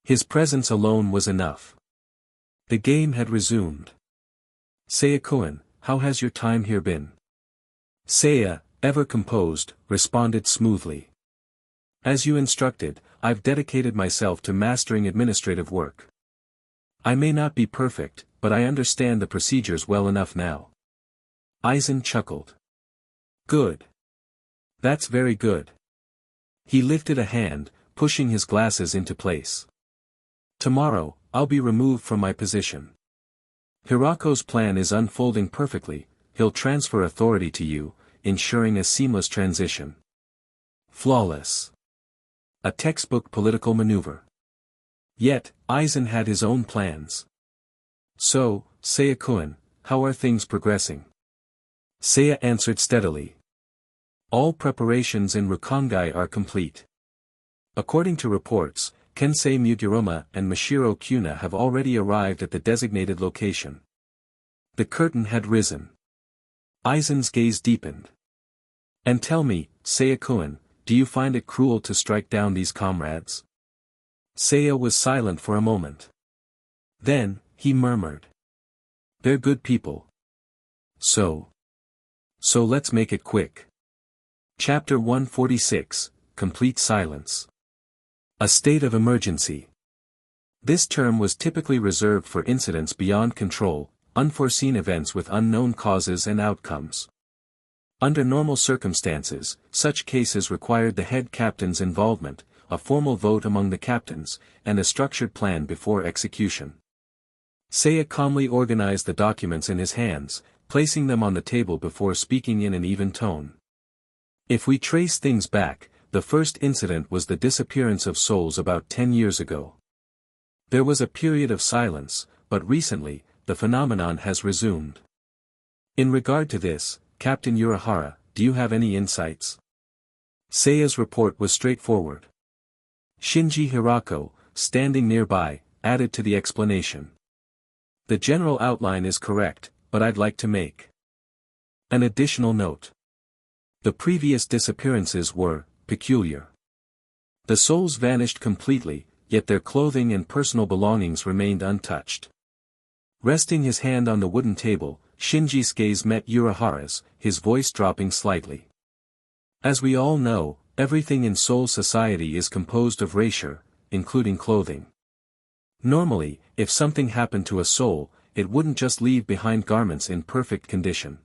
His presence alone was enough. The game had resumed. Seiya-kun, how has your time here been? Seiya, ever composed, responded smoothly. As you instructed, I've dedicated myself to mastering administrative work. I may not be perfect, but I understand the procedures well enough now. Aizen chuckled. Good. That's very good. He lifted a hand, pushing his glasses into place. Tomorrow, I'll be removed from my position. Hirako's plan is unfolding perfectly, he'll transfer authority to you, ensuring a seamless transition. Flawless. A textbook political maneuver. Yet, Aizen had his own plans. So, Seiya-kun, how are things progressing? Seiya answered steadily. All preparations in Rukongai are complete. According to reports, Kensei Mugiuruma and Mashiro Kuna have already arrived at the designated location. The curtain had risen. Aizen's gaze deepened. And tell me, Seiya-kun, do you find it cruel to strike down these comrades? Seiya was silent for a moment. Then, he murmured. They're good people. So let's make it quick. Chapter 146, Complete Silence. A state of emergency. This term was typically reserved for incidents beyond control, unforeseen events with unknown causes and outcomes. Under normal circumstances, such cases required the head captain's involvement, a formal vote among the captains, and a structured plan before execution. Seiya calmly organized the documents in his hands, placing them on the table before speaking in an even tone. If we trace things back, the first incident was the disappearance of souls about 10 years ago. There was a period of silence, but recently, the phenomenon has resumed. In regard to this, Captain Urahara, do you have any insights? Seiya's report was straightforward. Shinji Hirako, standing nearby, added to the explanation. The general outline is correct, but I'd like to make an additional note. The previous disappearances were peculiar. The souls vanished completely, yet their clothing and personal belongings remained untouched. Resting his hand on the wooden table, Shinji's gaze met Urahara's, his voice dropping slightly. As we all know, everything in soul society is composed of erasure, including clothing. Normally, if something happened to a soul, it wouldn't just leave behind garments in perfect condition.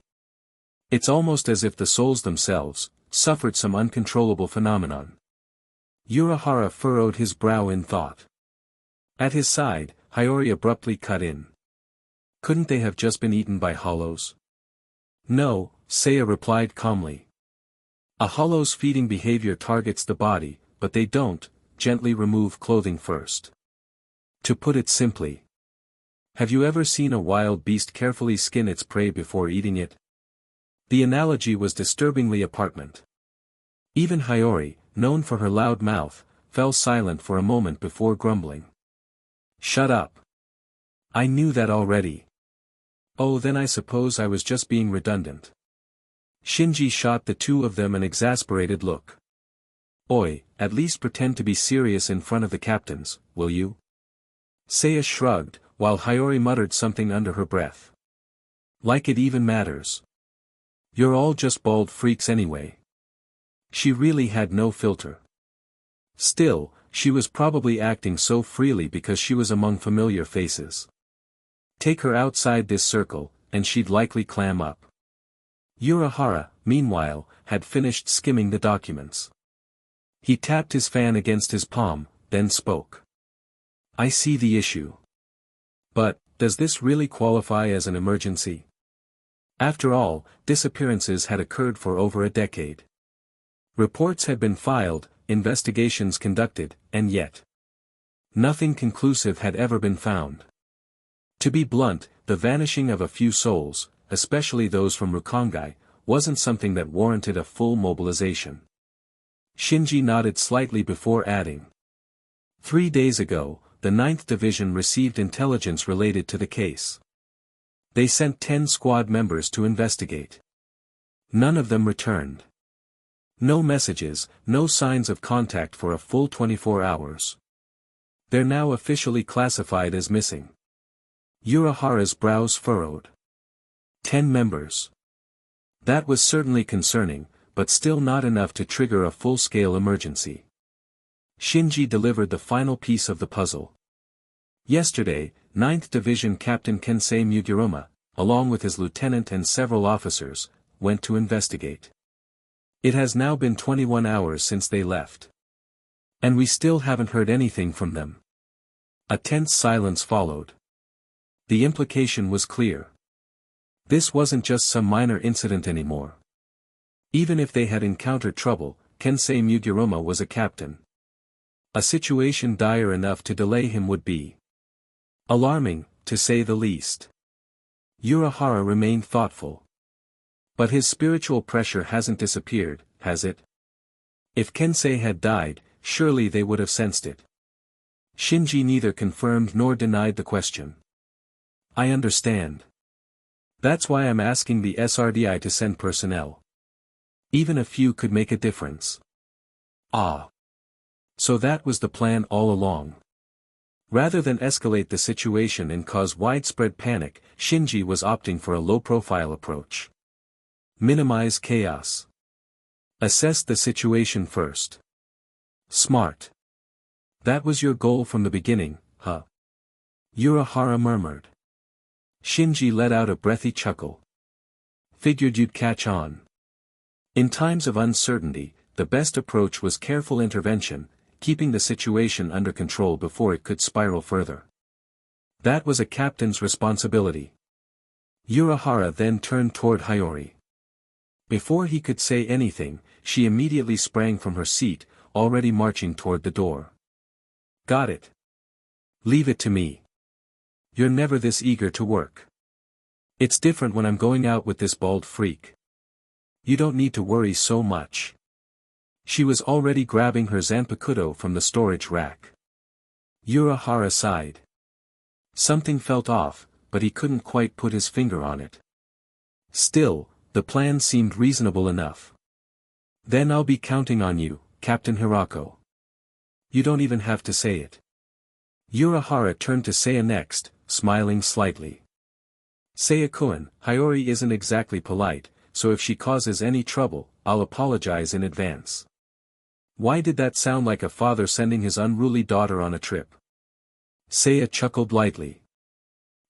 It's almost as if the souls themselves suffered some uncontrollable phenomenon. Urahara furrowed his brow in thought. At his side, Hiyori abruptly cut in. Couldn't they have just been eaten by hollows? No, Seiya replied calmly. A hollow's feeding behavior targets the body, but they don't, gently remove clothing first. To put it simply. Have you ever seen a wild beast carefully skin its prey before eating it? The analogy was disturbingly apparent. Even Hiyori, known for her loud mouth, fell silent for a moment before grumbling. Shut up. I knew that already. Oh, then I suppose I was just being redundant. Shinji shot the two of them an exasperated look. Oi, at least pretend to be serious in front of the captains, will you? Seiya shrugged, while Hiyori muttered something under her breath. Like it even matters. You're all just bald freaks anyway. She really had no filter. Still, she was probably acting so freely because she was among familiar faces. Take her outside this circle, and she'd likely clam up. Urahara, meanwhile, had finished skimming the documents. He tapped his fan against his palm, then spoke. I see the issue. But, does this really qualify as an emergency? After all, disappearances had occurred for over a decade. Reports had been filed, investigations conducted, and yet nothing conclusive had ever been found. To be blunt, the vanishing of a few souls, especially those from Rukongai, wasn't something that warranted a full mobilization. Shinji nodded slightly before adding. 3 days ago, the 9th Division received intelligence related to the case. They sent 10 squad members to investigate. None of them returned. No messages, no signs of contact for a full 24 hours. They're now officially classified as missing. Urahara's brows furrowed. 10 members. That was certainly concerning, but still not enough to trigger a full-scale emergency. Shinji delivered the final piece of the puzzle. Yesterday, 9th Division Captain Kensei Muguruma, along with his lieutenant and several officers, went to investigate. It has now been 21 hours since they left. And we still haven't heard anything from them. A tense silence followed. The implication was clear. This wasn't just some minor incident anymore. Even if they had encountered trouble, Kensei Muguruma was a captain. A situation dire enough to delay him would be alarming, to say the least. Urahara remained thoughtful. But his spiritual pressure hasn't disappeared, has it? If Kensei had died, surely they would have sensed it. Shinji neither confirmed nor denied the question. I understand. That's why I'm asking the SRDI to send personnel. Even a few could make a difference. Ah. So that was the plan all along. Rather than escalate the situation and cause widespread panic, Shinji was opting for a low-profile approach. Minimize chaos. Assess the situation first. Smart. That was your goal from the beginning, huh? Urahara murmured. Shinji let out a breathy chuckle. Figured you'd catch on. In times of uncertainty, the best approach was careful intervention, keeping the situation under control before it could spiral further. That was a captain's responsibility. Urahara then turned toward Hiyori. Before he could say anything, she immediately sprang from her seat, already marching toward the door. Got it. Leave it to me. You're never this eager to work. It's different when I'm going out with this bald freak. You don't need to worry so much. She was already grabbing her Zanpakuto from the storage rack. Urahara sighed. Something felt off, but he couldn't quite put his finger on it. Still, the plan seemed reasonable enough. Then I'll be counting on you, Captain Hirako. You don't even have to say it. Urahara turned to Seiya next, smiling slightly. Seiya-kun, Hiyori isn't exactly polite, so if she causes any trouble, I'll apologize in advance. Why did that sound like a father sending his unruly daughter on a trip? Seiya chuckled lightly.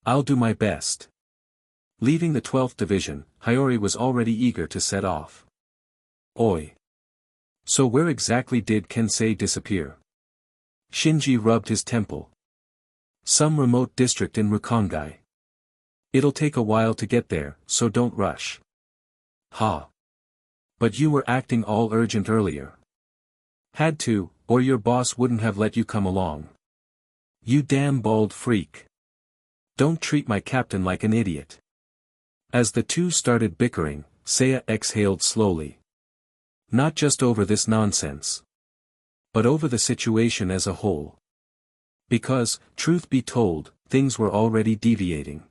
I'll do my best. Leaving the 12th Division, Hiyori was already eager to set off. Oi. So where exactly did Kensei disappear? Shinji rubbed his temple. Some remote district in Rukongai. It'll take a while to get there, so don't rush. Ha. But you were acting all urgent earlier. Had to, or your boss wouldn't have let you come along. You damn bald freak. Don't treat my captain like an idiot. As the two started bickering, Seiya exhaled slowly. Not just over this nonsense, but over the situation as a whole. Because, truth be told, things were already deviating.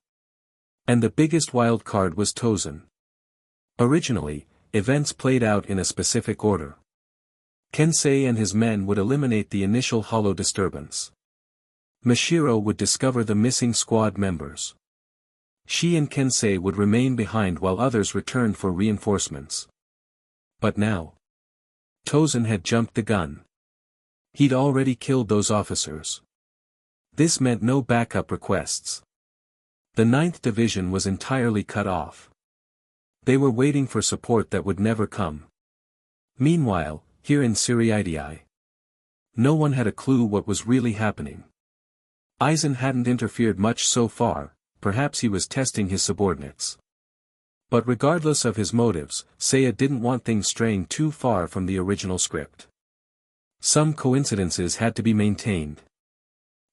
And the biggest wild card was Tosen. Originally, events played out in a specific order. Kensei and his men would eliminate the initial hollow disturbance. Mashiro would discover the missing squad members. She and Kensei would remain behind while others returned for reinforcements. But now, Tosen had jumped the gun. He'd already killed those officers. This meant no backup requests. The 9th Division was entirely cut off. They were waiting for support that would never come. Meanwhile, here in Siriidii, no one had a clue what was really happening. Aizen hadn't interfered much so far, perhaps he was testing his subordinates. But regardless of his motives, Seiya didn't want things straying too far from the original script. Some coincidences had to be maintained.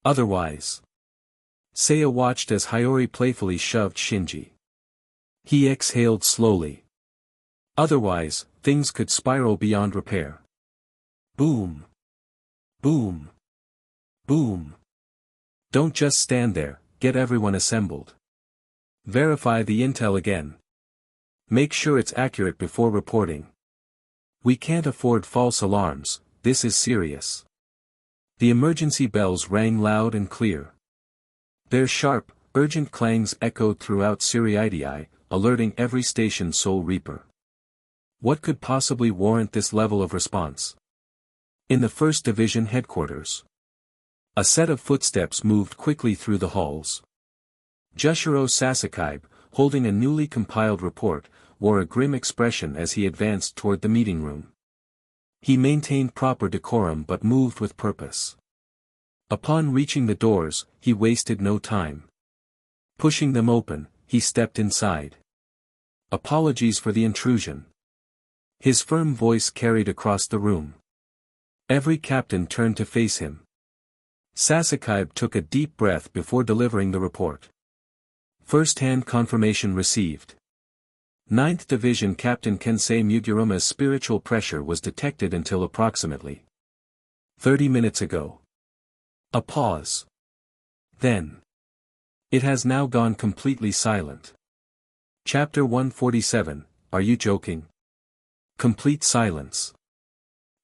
Otherwise, Seiya watched as Hiyori playfully shoved Shinji. He exhaled slowly. Otherwise, things could spiral beyond repair. Boom. Boom. Boom. Don't just stand there, get everyone assembled. Verify the intel again. Make sure it's accurate before reporting. We can't afford false alarms, this is serious. The emergency bells rang loud and clear. Their sharp, urgent clangs echoed throughout Siriidii, alerting every station Soul Reaper. What could possibly warrant this level of response? In the 1st Division headquarters, a set of footsteps moved quickly through the halls. Jushiro Sasuke, holding a newly compiled report, wore a grim expression as he advanced toward the meeting room. He maintained proper decorum but moved with purpose. Upon reaching the doors, he wasted no time. Pushing them open, he stepped inside. Apologies for the intrusion. His firm voice carried across the room. Every captain turned to face him. Sasuke took a deep breath before delivering the report. First-hand confirmation received. 9th Division Captain Kensei Mugiruma's spiritual pressure was detected until approximately 30 minutes ago. A pause. Then. It has now gone completely silent. Chapter 147, Are you joking? Complete silence.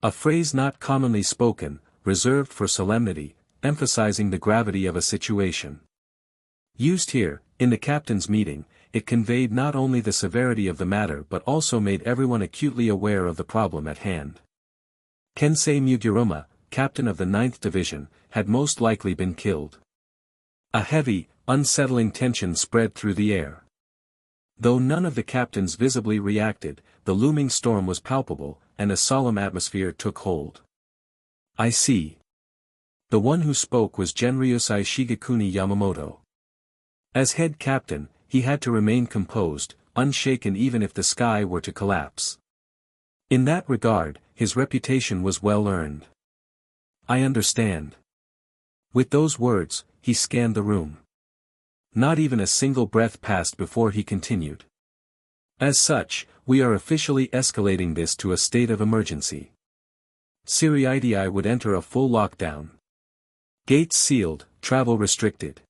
A phrase not commonly spoken, reserved for solemnity, emphasizing the gravity of a situation. Used here, in the captain's meeting, it conveyed not only the severity of the matter but also made everyone acutely aware of the problem at hand. Kensei Mugiruma, captain of the 9th Division, had most likely been killed. A heavy, unsettling tension spread through the air. Though none of the captains visibly reacted, the looming storm was palpable, and a solemn atmosphere took hold. I see. The one who spoke was Genryusai Shigekuni Yamamoto. As head captain, he had to remain composed, unshaken even if the sky were to collapse. In that regard, his reputation was well earned. I understand. With those words, he scanned the room. Not even a single breath passed before he continued. As such, we are officially escalating this to a state of emergency. Siriidii would enter a full lockdown. Gates sealed, travel restricted.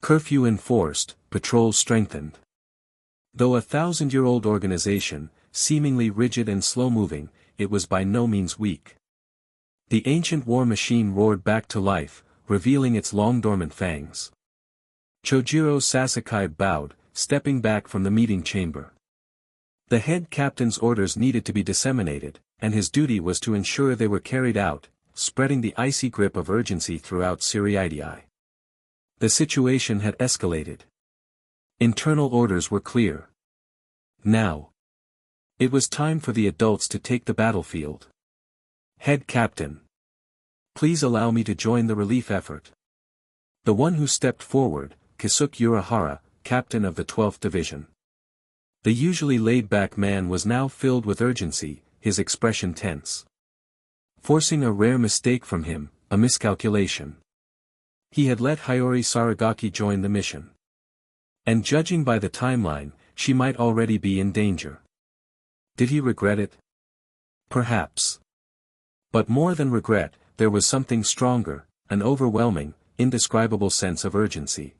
Curfew enforced, patrols strengthened. Though a 1,000-year-old organization, seemingly rigid and slow-moving, it was by no means weak. The ancient war machine roared back to life, revealing its long-dormant fangs. Chojiro Sasuke bowed, stepping back from the meeting chamber. The head captain's orders needed to be disseminated, and his duty was to ensure they were carried out, spreading the icy grip of urgency throughout Siriidii. The situation had escalated. Internal orders were clear. Now. It was time for the adults to take the battlefield. Head captain. Please allow me to join the relief effort. The one who stepped forward, Kisuke Urahara, captain of the 12th Division. The usually laid-back man was now filled with urgency, his expression tense. Forcing a rare mistake from him, a miscalculation. He had let Hiyori Saragaki join the mission. And judging by the timeline, she might already be in danger. Did he regret it? Perhaps. But more than regret, there was something stronger, an overwhelming, indescribable sense of urgency.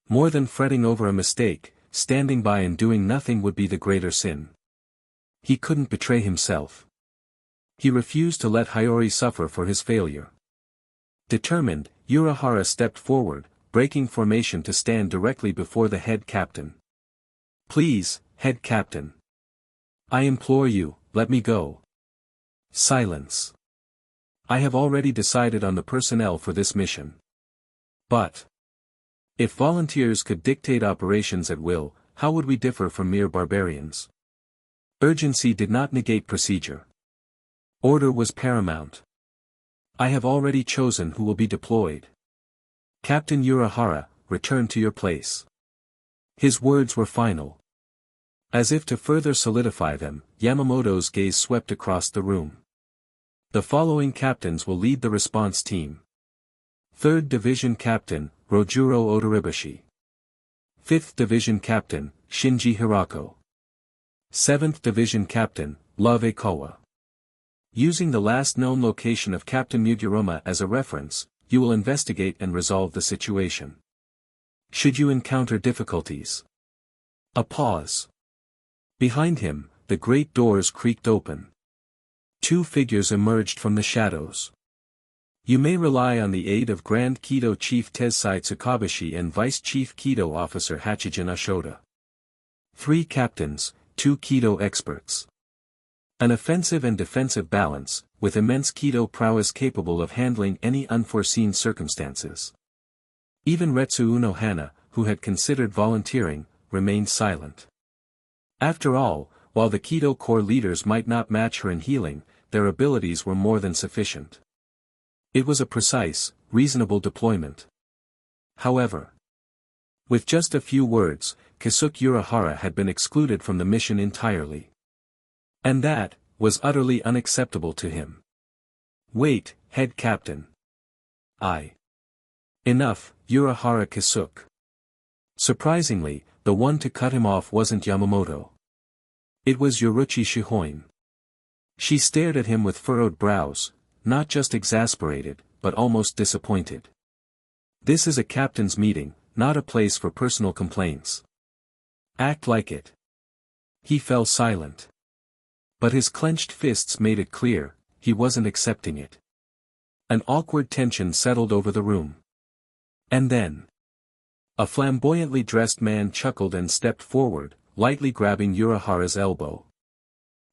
More than fretting over a mistake, standing by and doing nothing would be the greater sin. He couldn't betray himself. He refused to let Hiyori suffer for his failure. Determined, Urahara stepped forward, breaking formation to stand directly before the head captain. "Please, head captain. I implore you, let me go." Silence. "I have already decided on the personnel for this mission. But if volunteers could dictate operations at will, how would we differ from mere barbarians?" Urgency did not negate procedure. Order was paramount. "I have already chosen who will be deployed. Captain Urahara, return to your place." His words were final. As if to further solidify them, Yamamoto's gaze swept across the room. "The following captains will lead the response team. 3rd Division Captain, Rojuro Odoribashi. 5th Division Captain, Shinji Hirako. 7th Division Captain, Love Ikawa. Using the last known location of Captain Muguruma as a reference, you will investigate and resolve the situation. Should you encounter difficulties." A pause. Behind him, the great doors creaked open. 2 figures emerged from the shadows. "You may rely on the aid of Grand Kido Chief Tessai Tsukabashi and Vice Chief Kido Officer Hachijin Ashoda. 3 captains, 2 Kido experts. An offensive and defensive balance, with immense Kido prowess capable of handling any unforeseen circumstances." Even Retsu Unohana, who had considered volunteering, remained silent. After all, while the Kido Corps leaders might not match her in healing, their abilities were more than sufficient. It was a precise, reasonable deployment. However, with just a few words, Kisuke Urahara had been excluded from the mission entirely. And that was utterly unacceptable to him. "Wait, head captain. Enough, Urahara Kisuke." Surprisingly, the one to cut him off wasn't Yamamoto. It was Yoruichi Shihoin. She stared at him with furrowed brows, not just exasperated, but almost disappointed. "This is a captain's meeting, not a place for personal complaints. Act like it." He fell silent. But his clenched fists made it clear, he wasn't accepting it. An awkward tension settled over the room. And then a flamboyantly dressed man chuckled and stepped forward, lightly grabbing Urahara's elbow.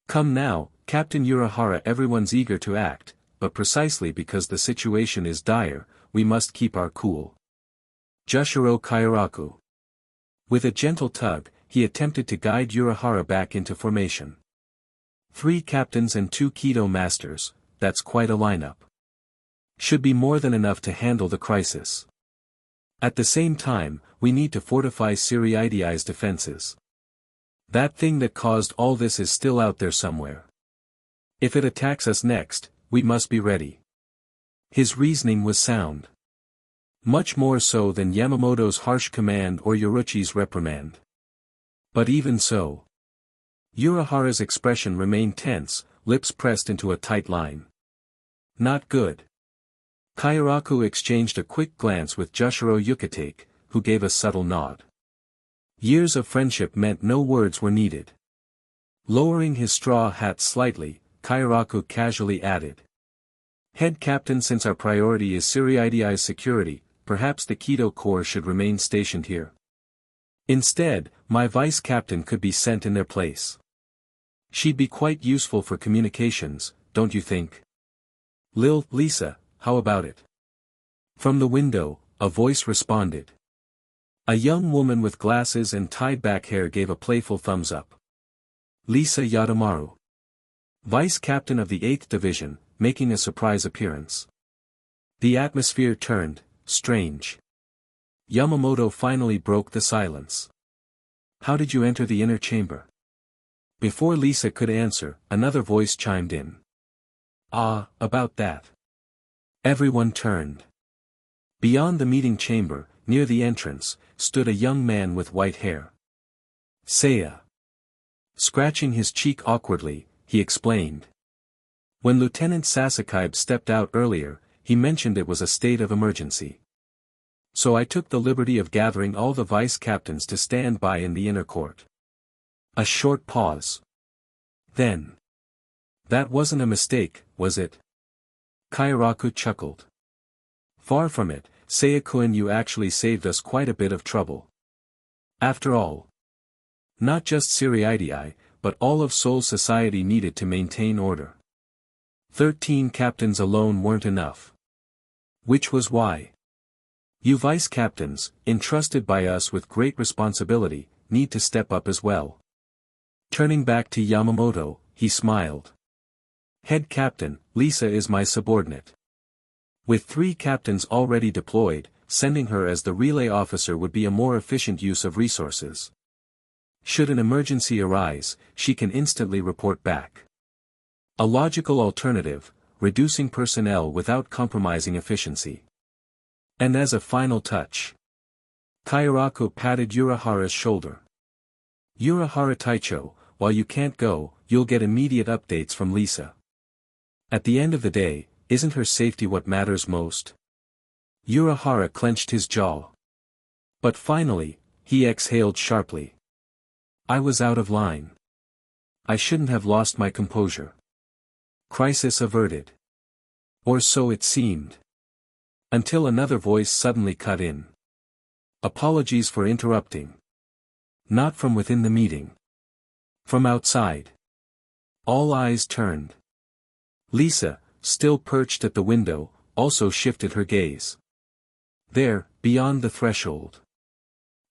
"Come now, Captain Urahara, everyone's eager to act, but precisely because the situation is dire, we must keep our cool. Jushiro Kairaku." With a gentle tug, he attempted to guide Urahara back into formation. 3 captains and 2 Kido masters, that's quite a lineup. Should be more than enough to handle the crisis. At the same time, we need to fortify Siriidi's defenses. That thing that caused all this is still out there somewhere. If it attacks us next, we must be ready. His reasoning was sound. Much more so than Yamamoto's harsh command or Yoruichi's reprimand. But even so, Urahara's expression remained tense, lips pressed into a tight line. "Not good." Kairaku exchanged a quick glance with Jushiro Yukitake, who gave a subtle nod. Years of friendship meant no words were needed. Lowering his straw hat slightly, Kairaku casually added. "Head captain, since our priority is Siriidi's security, perhaps the Kido Corps should remain stationed here. Instead, my vice captain could be sent in their place. She'd be quite useful for communications, don't you think? Lisa, how about it?" From the window, a voice responded. A young woman with glasses and tied-back hair gave a playful thumbs up. Lisa Yadamaru, vice captain of the 8th Division, making a surprise appearance. The atmosphere turned, strange. Yamamoto finally broke the silence. How did you enter the inner chamber? Before Lisa could answer, another voice chimed in. About that. Everyone turned. Beyond the meeting chamber, near the entrance, stood a young man with white hair. Seiya. Scratching his cheek awkwardly, he explained. When Lieutenant Sasuke stepped out earlier, he mentioned it was a state of emergency. So I took the liberty of gathering all the vice captains to stand by in the inner court. A short pause. Then. That wasn't a mistake, was it? Kairaku chuckled. Far from it, Seiya-kun, you actually saved us quite a bit of trouble. After all. Not just Siriidii, but all of Seoul society needed to maintain order. 13 captains alone weren't enough. Which was why. You vice captains, entrusted by us with great responsibility, need to step up as well. Turning back to Yamamoto, he smiled. Head captain, Lisa is my subordinate. With 3 captains already deployed, sending her as the relay officer would be a more efficient use of resources. Should an emergency arise, she can instantly report back. A logical alternative, reducing personnel without compromising efficiency. And as a final touch. Kairaku patted Urahara's shoulder. Urahara Taicho, while you can't go, you'll get immediate updates from Lisa. At the end of the day, isn't her safety what matters most? Urahara clenched his jaw. But finally, he exhaled sharply. I was out of line. I shouldn't have lost my composure. Crisis averted. Or so it seemed. Until another voice suddenly cut in. Apologies for interrupting. Not from within the meeting. From outside. All eyes turned. Lisa, still perched at the window, also shifted her gaze. There, beyond the threshold.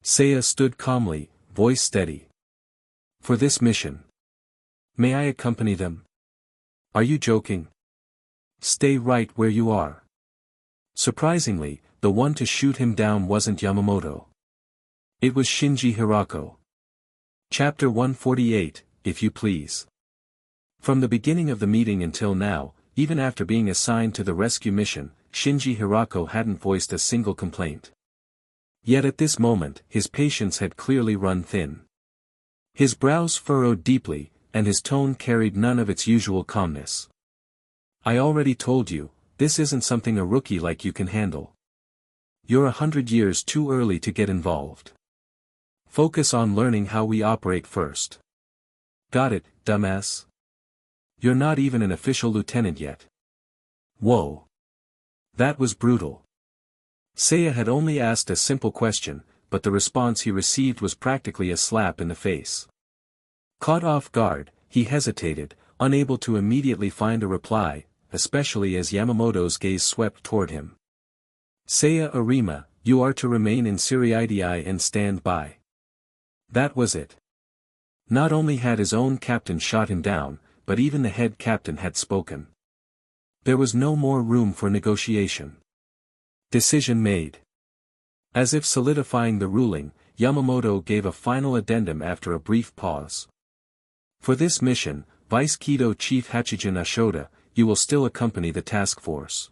Seiya stood calmly, voice steady. For this mission. May I accompany them? Are you joking? Stay right where you are. Surprisingly, the one to shoot him down wasn't Yamamoto. It was Shinji Hirako. Chapter 148, if you please. From the beginning of the meeting until now, even after being assigned to the rescue mission, Shinji Hirako hadn't voiced a single complaint. Yet at this moment, his patience had clearly run thin. His brows furrowed deeply, and his tone carried none of its usual calmness. I already told you, this isn't something a rookie like you can handle. You're 100 years too early to get involved. Focus on learning how we operate first. Got it, dumbass? You're not even an official lieutenant yet. Whoa. That was brutal. Seiya had only asked a simple question, but the response he received was practically a slap in the face. Caught off guard, he hesitated, unable to immediately find a reply, especially as Yamamoto's gaze swept toward him. Seiya Arima, you are to remain in Siriidii and stand by. That was it. Not only had his own captain shot him down, but even the head captain had spoken. There was no more room for negotiation. Decision made. As if solidifying the ruling, Yamamoto gave a final addendum after a brief pause. For this mission, Vice Kido Chief Hachijin Ashoda, you will still accompany the task force.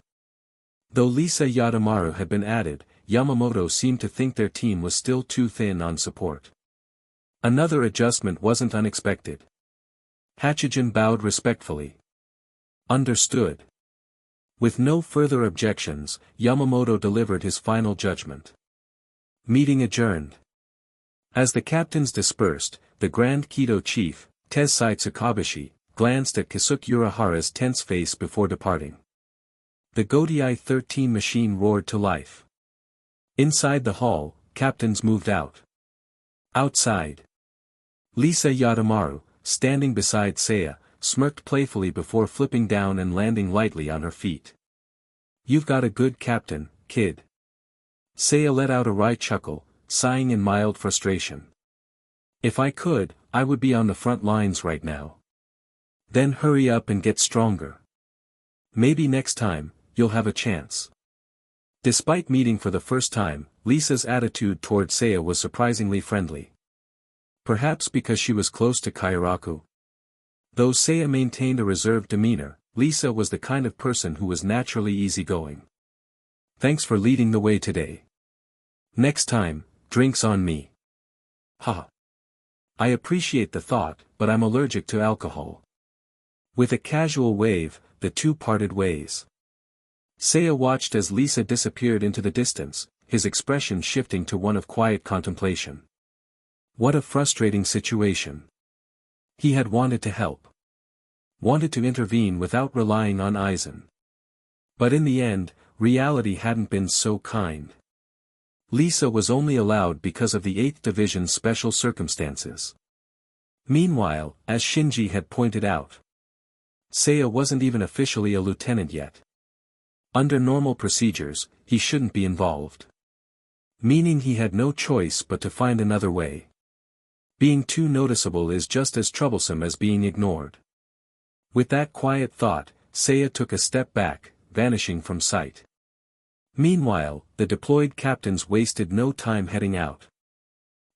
Though Lisa Yadamaru had been added, Yamamoto seemed to think their team was still too thin on support. Another adjustment wasn't unexpected. Hachijin bowed respectfully. Understood. With no further objections, Yamamoto delivered his final judgment. Meeting adjourned. As the captains dispersed, the Grand Kido Chief, Tessai Tsukabashi, glanced at Kasuke Urahara's tense face before departing. The Godiai 13 machine roared to life. Inside the hall, captains moved out. Outside. Lisa Yadamaru, standing beside Seiya, smirked playfully before flipping down and landing lightly on her feet. You've got a good captain, kid. Seiya let out a wry chuckle, sighing in mild frustration. If I could, I would be on the front lines right now. Then hurry up and get stronger. Maybe next time, you'll have a chance. Despite meeting for the first time, Lisa's attitude toward Seiya was surprisingly friendly. Perhaps because she was close to Kairaku. Though Seiya maintained a reserved demeanor, Lisa was the kind of person who was naturally easygoing. Thanks for leading the way today. Next time, drinks on me. Ha. I appreciate the thought, but I'm allergic to alcohol. With a casual wave, the two parted ways. Seiya watched as Lisa disappeared into the distance, his expression shifting to one of quiet contemplation. What a frustrating situation. He had wanted to help. Wanted to intervene without relying on Aizen. But in the end, reality hadn't been so kind. Lisa was only allowed because of the 8th Division's special circumstances. Meanwhile, as Shinji had pointed out, Seiya wasn't even officially a lieutenant yet. Under normal procedures, he shouldn't be involved. Meaning he had no choice but to find another way. Being too noticeable is just as troublesome as being ignored. With that quiet thought, Seiya took a step back, vanishing from sight. Meanwhile, the deployed captains wasted no time heading out.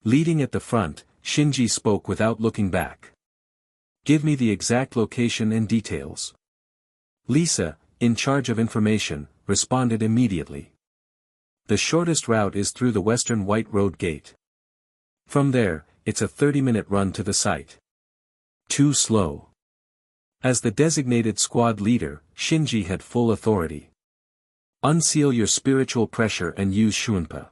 Leading at the front, Shinji spoke without looking back. Give me the exact location and details. Lisa, in charge of information, responded immediately. The shortest route is through the western White Road Gate. From there, it's a 30-minute run to the site. Too slow. As the designated squad leader, Shinji had full authority. Unseal your spiritual pressure and use Shunpa.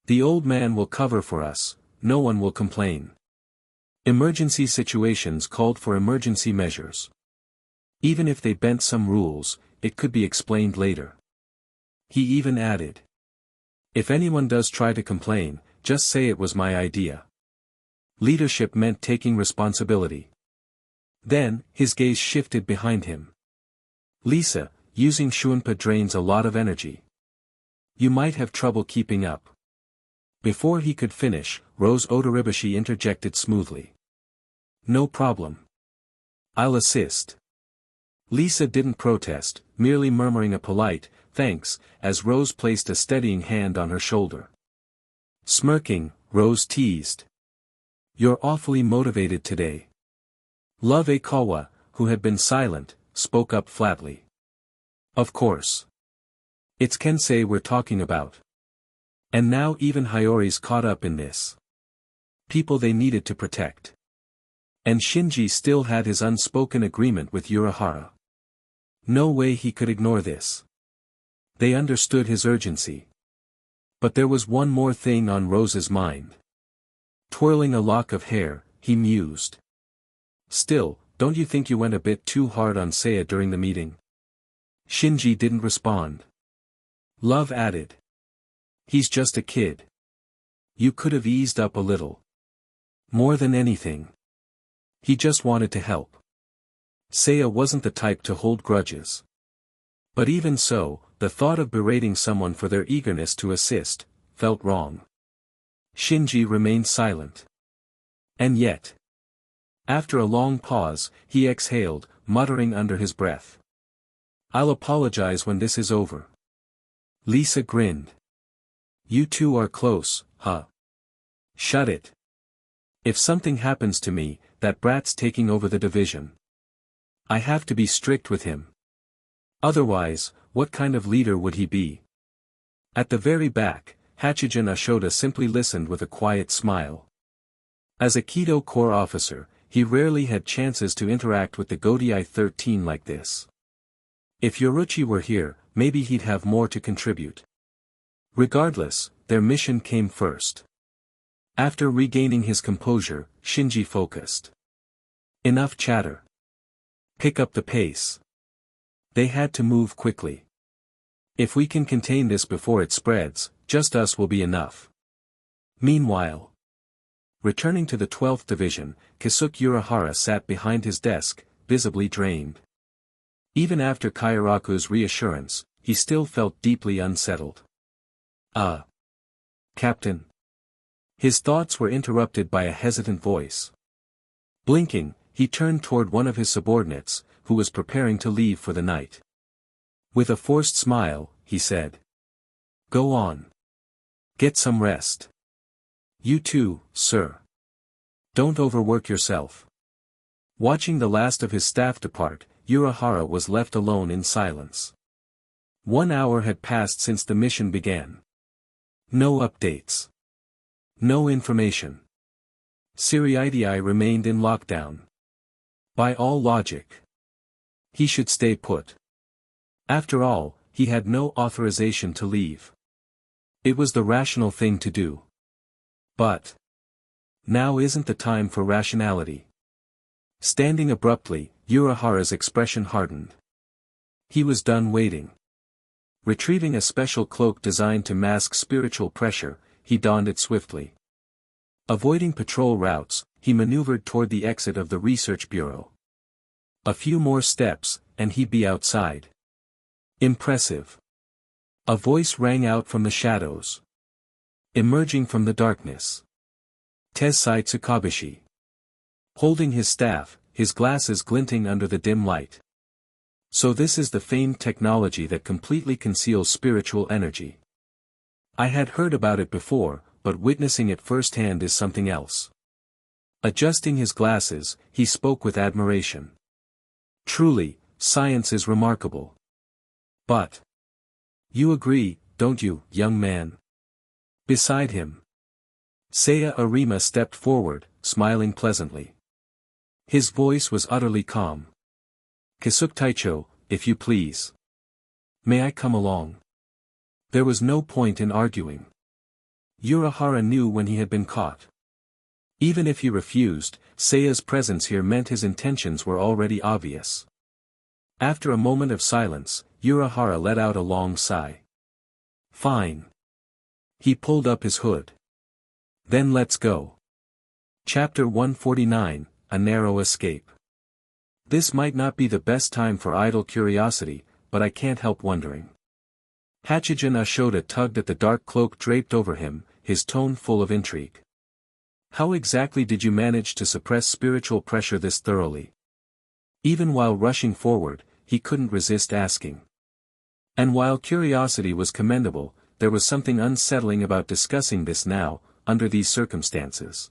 The old man will cover for us, no one will complain. Emergency situations called for emergency measures. Even if they bent some rules, it could be explained later. He even added. If anyone does try to complain, just say it was my idea. Leadership meant taking responsibility. Then, his gaze shifted behind him. Lisa, using Shunpa drains a lot of energy. You might have trouble keeping up. Before he could finish, Rose Odoribashi interjected smoothly. No problem. I'll assist. Lisa didn't protest, merely murmuring a polite, thanks, as Rose placed a steadying hand on her shoulder. Smirking, Rose teased. You're awfully motivated today. Love Akawa, who had been silent, spoke up flatly. Of course. It's Kensei we're talking about. And now even Hiyori's caught up in this. People they needed to protect. And Shinji still had his unspoken agreement with Urahara. No way he could ignore this. They understood his urgency. But there was one more thing on Rose's mind. Twirling a lock of hair, he mused. Still, don't you think you went a bit too hard on Seiya during the meeting? Shinji didn't respond. Love added. He's just a kid. You could have eased up a little. More than anything. He just wanted to help. Seiya wasn't the type to hold grudges. But even so, the thought of berating someone for their eagerness to assist, felt wrong. Shinji remained silent. And yet. After a long pause, he exhaled, muttering under his breath. I'll apologize when this is over. Lisa grinned. You two are close, huh? Shut it. If something happens to me, that brat's taking over the division. I have to be strict with him. Otherwise, what kind of leader would he be? At the very back, Hachijin Ashoda simply listened with a quiet smile. As a Kido Corps officer, he rarely had chances to interact with the Godei 13 like this. If Yoruichi were here, maybe he'd have more to contribute. Regardless, their mission came first. After regaining his composure, Shinji focused. Enough chatter. Pick up the pace. They had to move quickly. If we can contain this before it spreads, just us will be enough. Meanwhile, returning to the 12th Division, Kisuke Urahara sat behind his desk, visibly drained. Even after Kairaku's reassurance, he still felt deeply unsettled. Captain. His thoughts were interrupted by a hesitant voice. Blinking, he turned toward one of his subordinates, who was preparing to leave for the night. With a forced smile, he said. Go on. Get some rest. You too, sir. Don't overwork yourself. Watching the last of his staff depart, Urahara was left alone in silence. 1 hour had passed since the mission began. No updates. No information. Siriidii remained in lockdown. By all logic, he should stay put. After all, he had no authorization to leave. It was the rational thing to do. But now isn't the time for rationality. Standing abruptly, Urahara's expression hardened. He was done waiting. Retrieving a special cloak designed to mask spiritual pressure, he donned it swiftly. Avoiding patrol routes, he maneuvered toward the exit of the research bureau. A few more steps, and he'd be outside. Impressive. A voice rang out from the shadows. Emerging from the darkness. Tessai Tsukabushi. Holding his staff, his glasses glinting under the dim light. So this is the famed technology that completely conceals spiritual energy. I had heard about it before, but witnessing it firsthand is something else. Adjusting his glasses, he spoke with admiration. Truly, science is remarkable. But you agree, don't you, young man? Beside him, Seiya Arima stepped forward, smiling pleasantly. His voice was utterly calm. Kisukitaicho, if you please. May I come along? There was no point in arguing. Urahara knew when he had been caught. Even if he refused, Seiya's presence here meant his intentions were already obvious. After a moment of silence, Urahara let out a long sigh. Fine. He pulled up his hood. Then let's go. Chapter 149, A Narrow Escape. This might not be the best time for idle curiosity, but I can't help wondering. Hachijin Ashoda tugged at the dark cloak draped over him, his tone full of intrigue. How exactly did you manage to suppress spiritual pressure this thoroughly? Even while rushing forward, he couldn't resist asking. And while curiosity was commendable, there was something unsettling about discussing this now, under these circumstances.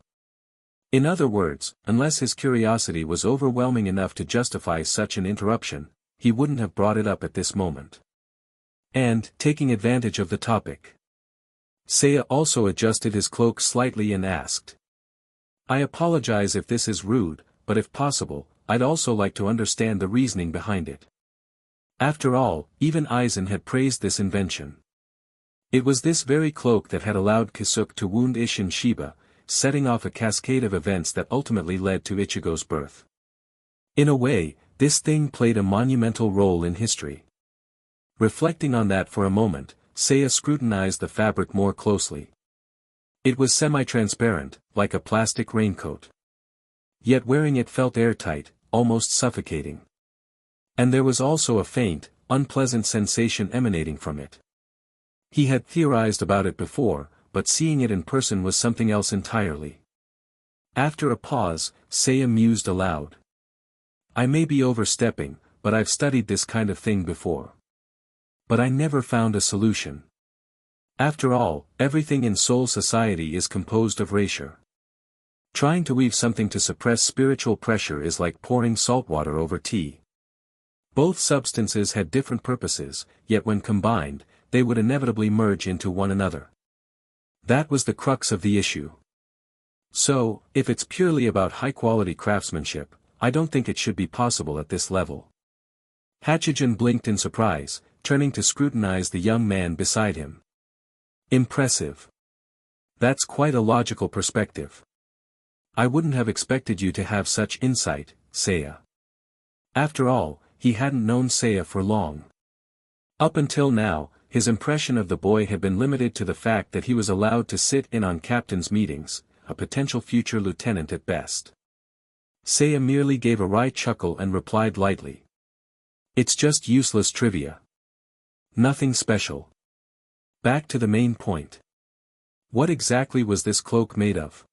In other words, unless his curiosity was overwhelming enough to justify such an interruption, he wouldn't have brought it up at this moment. And, taking advantage of the topic, Seiya also adjusted his cloak slightly and asked. I apologize if this is rude, but if possible, I'd also like to understand the reasoning behind it. After all, even Aizen had praised this invention. It was this very cloak that had allowed Kisuke to wound Isshin Shiba, setting off a cascade of events that ultimately led to Ichigo's birth. In a way, this thing played a monumental role in history. Reflecting on that for a moment, Seiya scrutinized the fabric more closely. It was semi-transparent, like a plastic raincoat. Yet wearing it felt airtight, almost suffocating. And there was also a faint, unpleasant sensation emanating from it. He had theorized about it before, but seeing it in person was something else entirely. After a pause, Seiya mused aloud. I may be overstepping, but I've studied this kind of thing before. But I never found a solution. After all, everything in soul society is composed of erasure. Trying to weave something to suppress spiritual pressure is like pouring salt water over tea. Both substances had different purposes, yet when combined, they would inevitably merge into one another. That was the crux of the issue. So, if it's purely about high-quality craftsmanship, I don't think it should be possible at this level. Hachijin blinked in surprise, turning to scrutinize the young man beside him. Impressive. That's quite a logical perspective. I wouldn't have expected you to have such insight, Seiya. After all, he hadn't known Seiya for long. Up until now, his impression of the boy had been limited to the fact that he was allowed to sit in on captain's meetings, a potential future lieutenant at best. Seiya merely gave a wry chuckle and replied lightly. It's just useless trivia. Nothing special. Back to the main point. What exactly was this cloak made of?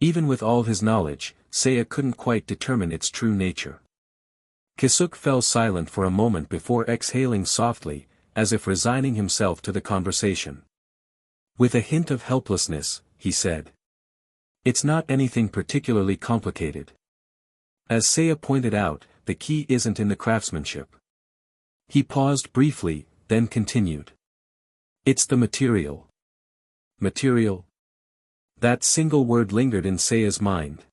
Even with all his knowledge, Seiya couldn't quite determine its true nature. Kisuke fell silent for a moment before exhaling softly, as if resigning himself to the conversation. With a hint of helplessness, he said. It's not anything particularly complicated. As Seiya pointed out, the key isn't in the craftsmanship. He paused briefly, then continued. It's the material. Material? That single word lingered in Seiya's mind.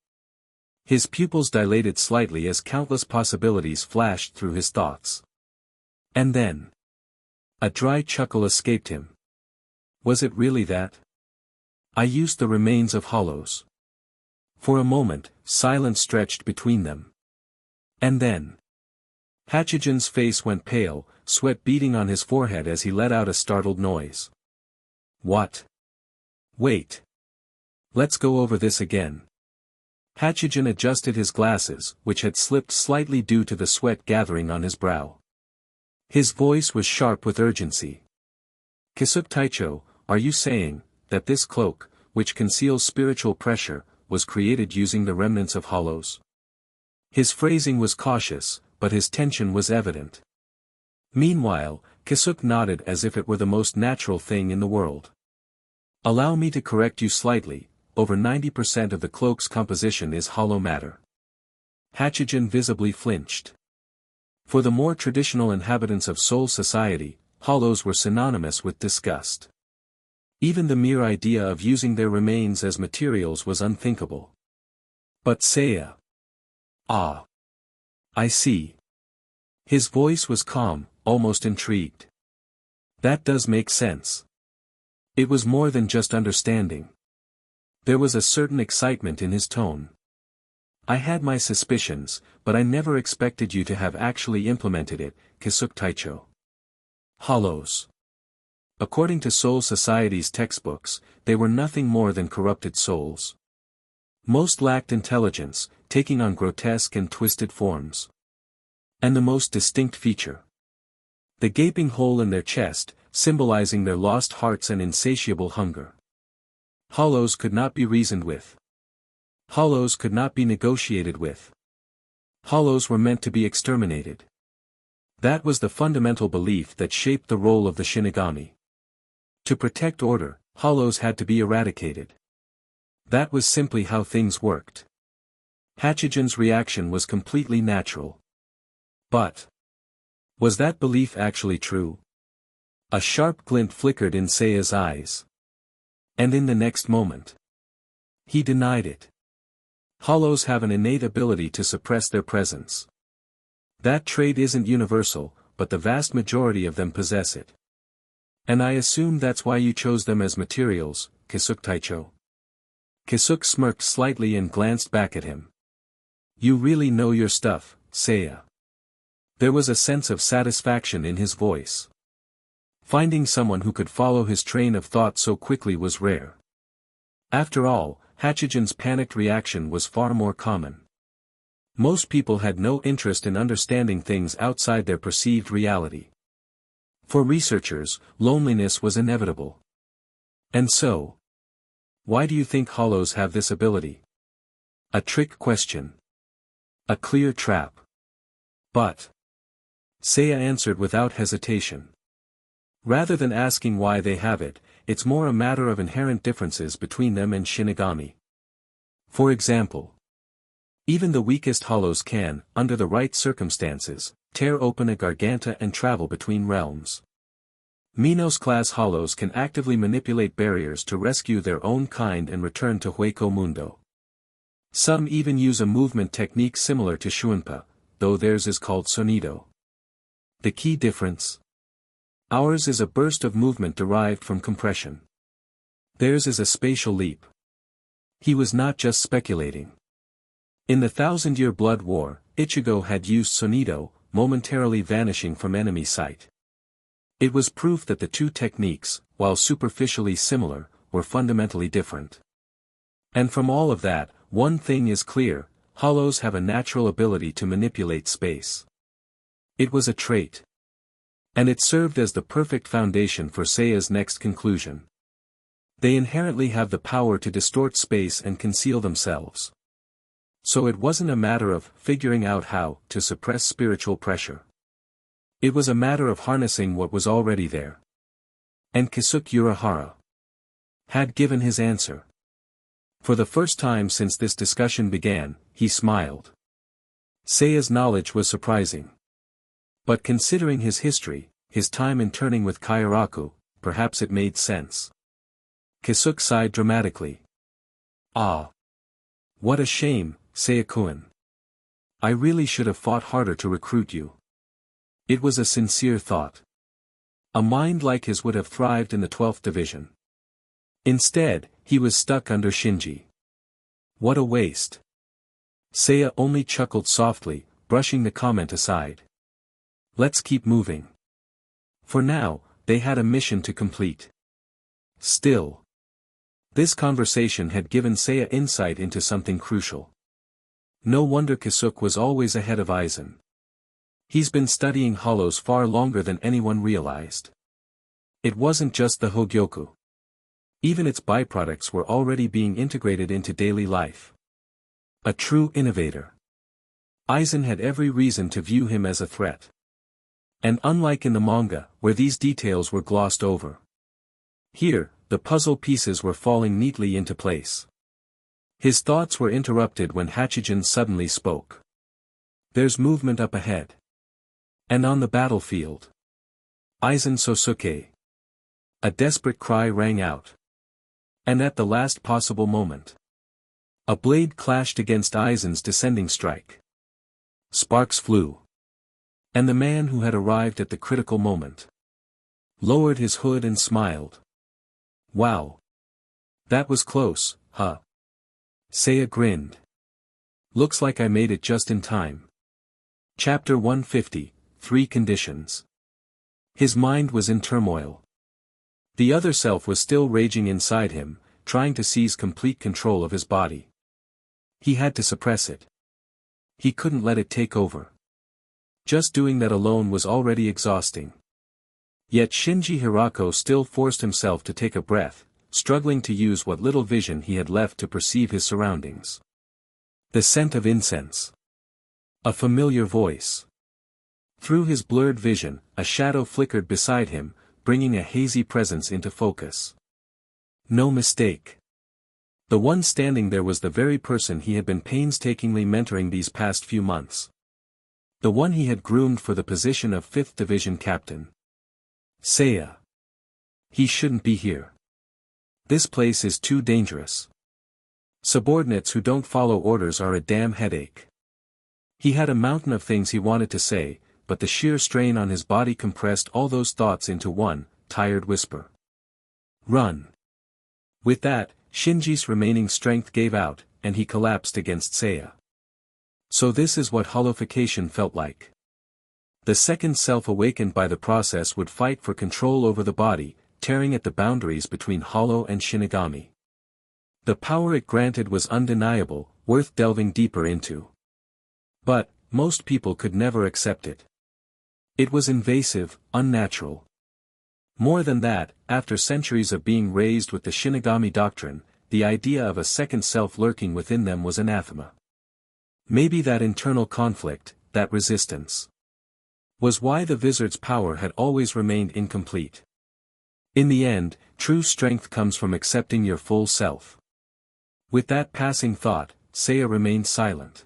His pupils dilated slightly as countless possibilities flashed through his thoughts. And then, a dry chuckle escaped him. Was it really that? I used the remains of hollows. For a moment, silence stretched between them. And then, Hachigen's face went pale, sweat beading on his forehead as he let out a startled noise. What? Wait. Let's go over this again. Hachigen adjusted his glasses, which had slipped slightly due to the sweat gathering on his brow. His voice was sharp with urgency. Kisuke Taicho, are you saying that this cloak, which conceals spiritual pressure, was created using the remnants of hollows? His phrasing was cautious, but his tension was evident. Meanwhile, Kisuke nodded as if it were the most natural thing in the world. Allow me to correct you slightly, over 90% of the cloak's composition is hollow matter. Hachigen visibly flinched. For the more traditional inhabitants of Soul Society, hollows were synonymous with disgust. Even the mere idea of using their remains as materials was unthinkable. But Seiya. Ah. I see. His voice was calm, almost intrigued. That does make sense. It was more than just understanding. There was a certain excitement in his tone. I had my suspicions, but I never expected you to have actually implemented it, Kisuke Taicho. Hollows. According to Soul Society's textbooks, they were nothing more than corrupted souls. Most lacked intelligence, taking on grotesque and twisted forms. And the most distinct feature. The gaping hole in their chest, symbolizing their lost hearts and insatiable hunger. Hollows could not be reasoned with. Hollows could not be negotiated with. Hollows were meant to be exterminated. That was the fundamental belief that shaped the role of the Shinigami. To protect order, hollows had to be eradicated. That was simply how things worked. Hachigen's reaction was completely natural. But was that belief actually true? A sharp glint flickered in Seiya's eyes. And in the next moment, he denied it. Hollows have an innate ability to suppress their presence. That trait isn't universal, but the vast majority of them possess it. And I assume that's why you chose them as materials, Kisuke Taicho. Kisuke smirked slightly and glanced back at him. You really know your stuff, Seiya. There was a sense of satisfaction in his voice. Finding someone who could follow his train of thought so quickly was rare. After all, Hachigen's panicked reaction was far more common. Most people had no interest in understanding things outside their perceived reality. For researchers, loneliness was inevitable. And so, why do you think hollows have this ability? A trick question. A clear trap. But Seiya answered without hesitation. Rather than asking why they have it, it's more a matter of inherent differences between them and Shinigami. For example, even the weakest hollows can, under the right circumstances, tear open a garganta and travel between realms. Minos-class hollows can actively manipulate barriers to rescue their own kind and return to Hueco Mundo. Some even use a movement technique similar to Shunpa, though theirs is called Sonido. The key difference? Ours is a burst of movement derived from compression. Theirs is a spatial leap. He was not just speculating. In the Thousand-Year Blood War, Ichigo had used Sonido, momentarily vanishing from enemy sight. It was proof that the two techniques, while superficially similar, were fundamentally different. And from all of that, one thing is clear, hollows have a natural ability to manipulate space. It was a trait. And it served as the perfect foundation for Seiya's next conclusion. They inherently have the power to distort space and conceal themselves. So it wasn't a matter of figuring out how to suppress spiritual pressure. It was a matter of harnessing what was already there. And Kisuke Urahara had given his answer. For the first time since this discussion began, he smiled. Seiya's knowledge was surprising. But considering his history, his time interning with Kairaku, perhaps it made sense. Kisuke sighed dramatically. Ah! What a shame, Seiya-kun. I really should have fought harder to recruit you. It was a sincere thought. A mind like his would have thrived in the 12th division. Instead, he was stuck under Shinji. What a waste. Seiya only chuckled softly, brushing the comment aside. Let's keep moving. For now, they had a mission to complete. Still. This conversation had given Seiya insight into something crucial. No wonder Kisuke was always ahead of Aizen. He's been studying hollows far longer than anyone realized. It wasn't just the Hogyoku. Even its byproducts were already being integrated into daily life. A true innovator. Aizen had every reason to view him as a threat. And unlike in the manga, where these details were glossed over. Here, the puzzle pieces were falling neatly into place. His thoughts were interrupted when Hachijin suddenly spoke. There's movement up ahead. And on the battlefield. Aizen Sōsuke. A desperate cry rang out. And at the last possible moment. A blade clashed against Aizen's descending strike. Sparks flew. And the man who had arrived at the critical moment lowered his hood and smiled. Wow. That was close, huh? Seiya grinned. Looks like I made it just in time. Chapter 150, 3 Conditions. His mind was in turmoil. The other self was still raging inside him, trying to seize complete control of his body. He had to suppress it. He couldn't let it take over. Just doing that alone was already exhausting. Yet Shinji Hirako still forced himself to take a breath, struggling to use what little vision he had left to perceive his surroundings. The scent of incense. A familiar voice. Through his blurred vision, a shadow flickered beside him, bringing a hazy presence into focus. No mistake. The one standing there was the very person he had been painstakingly mentoring these past few months. The one he had groomed for the position of 5th Division Captain. Seiya. He shouldn't be here. This place is too dangerous. Subordinates who don't follow orders are a damn headache. He had a mountain of things he wanted to say, but the sheer strain on his body compressed all those thoughts into one, tired whisper. Run. With that, Shinji's remaining strength gave out, and he collapsed against Seiya. So this is what Hollowification felt like. The second self awakened by the process would fight for control over the body, tearing at the boundaries between Hollow and Shinigami. The power it granted was undeniable, worth delving deeper into. But, most people could never accept it. It was invasive, unnatural. More than that, after centuries of being raised with the Shinigami doctrine, the idea of a second self lurking within them was anathema. Maybe that internal conflict, that resistance, was why the wizard's power had always remained incomplete. In the end, true strength comes from accepting your full self. With that passing thought, Seiya remained silent.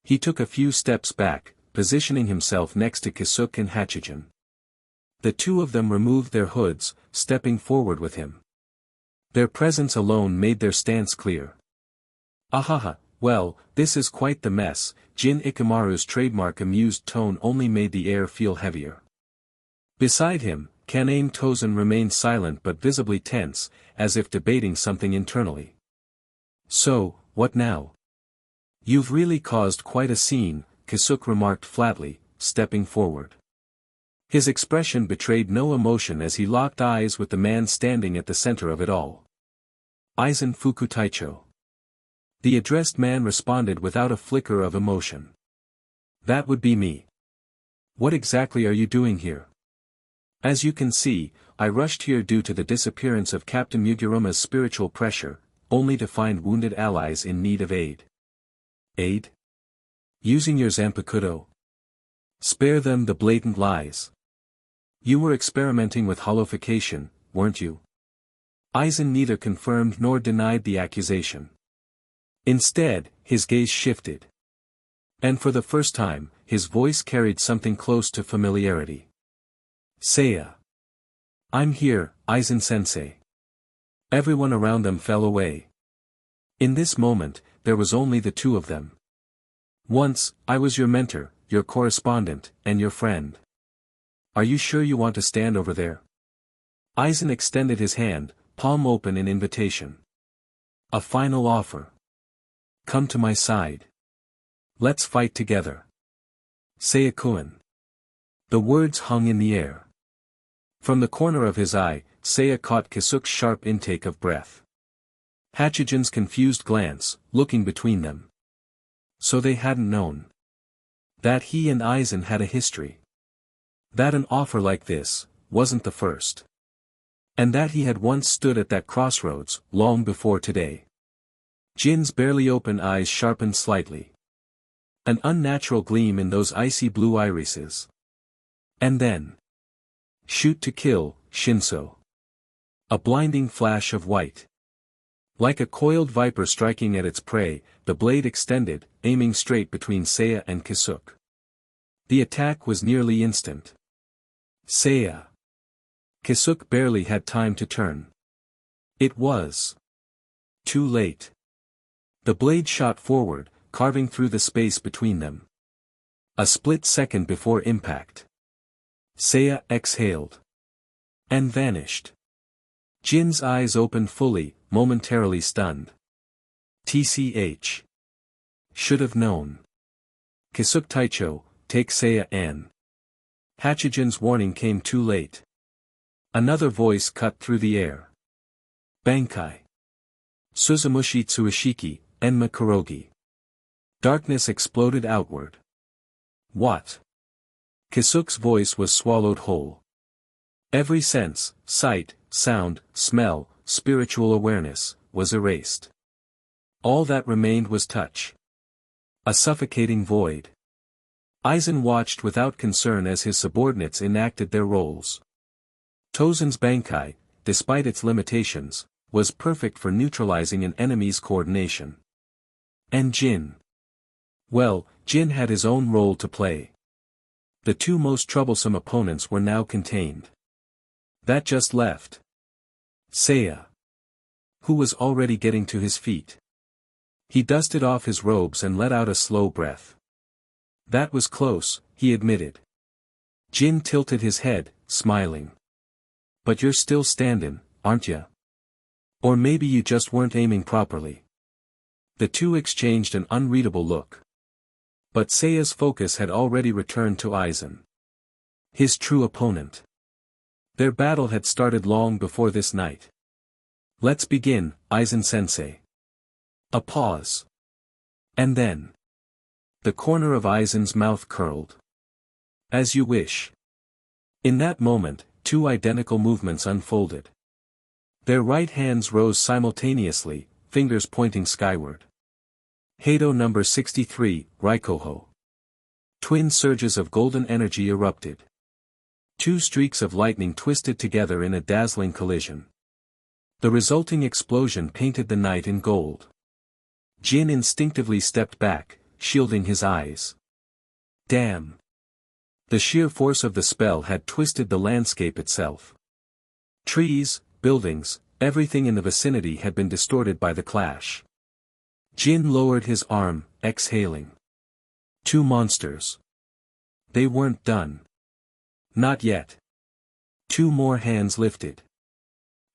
He took a few steps back, positioning himself next to Kisuke and Hachijin. The two of them removed their hoods, stepping forward with him. Their presence alone made their stance clear. Ahaha, well, this is quite the mess. Jin Ikamaru's trademark amused tone only made the air feel heavier. Beside him, Kaname Tosen remained silent but visibly tense, as if debating something internally. So, what now? You've really caused quite a scene, Kisuke remarked flatly, stepping forward. His expression betrayed no emotion as he locked eyes with the man standing at the center of it all. Aizen Fukutaicho. The addressed man responded without a flicker of emotion. That would be me. What exactly are you doing here? As you can see, I rushed here due to the disappearance of Captain Mugiruma's spiritual pressure, only to find wounded allies in need of aid. Aid? Using your Zanpakuto? Spare them the blatant lies. You were experimenting with hollowification, weren't you? Aizen neither confirmed nor denied the accusation. Instead, his gaze shifted. And for the first time, his voice carried something close to familiarity. Seiya. I'm here, Aizen-sensei. Everyone around them fell away. In this moment, there was only the two of them. Once, I was your mentor, your correspondent, and your friend. Are you sure you want to stand over there? Aizen extended his hand, palm open in invitation. A final offer. Come to my side. Let's fight together. Seiya-kun. The words hung in the air. From the corner of his eye, Seiya caught Kisuke's sharp intake of breath. Hachigen's confused glance, looking between them. So they hadn't known. That he and Aizen had a history. That an offer like this wasn't the first. And that he had once stood at that crossroads, long before today. Jin's barely open eyes sharpened slightly. An unnatural gleam in those icy blue irises. And then. Shoot to kill, Shin'ō. A blinding flash of white. Like a coiled viper striking at its prey, the blade extended, aiming straight between Seiya and Kisuke. The attack was nearly instant. Seiya. Kisuke barely had time to turn. It was too late. The blade shot forward, carving through the space between them. A split second before impact. Seiya exhaled. And vanished. Jin's eyes opened fully, momentarily stunned. TCH. Should have known. Kisuke Taicho, take Seiya an. Hachigen's warning came too late. Another voice cut through the air. Bankai. Suzumushi Tsuishiki, Enma Kurogi. Darkness exploded outward. What? Kisuke's voice was swallowed whole. Every sense, sight, sound, smell, spiritual awareness, was erased. All that remained was touch. A suffocating void. Aizen watched without concern as his subordinates enacted their roles. Tosen's Bankai, despite its limitations, was perfect for neutralizing an enemy's coordination. And Jin. Well, Jin had his own role to play. The two most troublesome opponents were now contained. That just left Seiya, who was already getting to his feet. He dusted off his robes and let out a slow breath. That was close, he admitted. Jin tilted his head, smiling. But you're still standin', aren't ya? Or maybe you just weren't aiming properly. The two exchanged an unreadable look. But Seiya's focus had already returned to Aizen. His true opponent. Their battle had started long before this night. Let's begin, Aizen-sensei. A pause. And then. The corner of Aizen's mouth curled. As you wish. In that moment, two identical movements unfolded. Their right hands rose simultaneously, fingers pointing skyward. Heido number 63, Raikoho. Twin surges of golden energy erupted. Two streaks of lightning twisted together in a dazzling collision. The resulting explosion painted the night in gold. Jin instinctively stepped back, shielding his eyes. Damn! The sheer force of the spell had twisted the landscape itself. Trees, buildings, everything in the vicinity had been distorted by the clash. Jin lowered his arm, exhaling. Two monsters. They weren't done. Not yet. Two more hands lifted.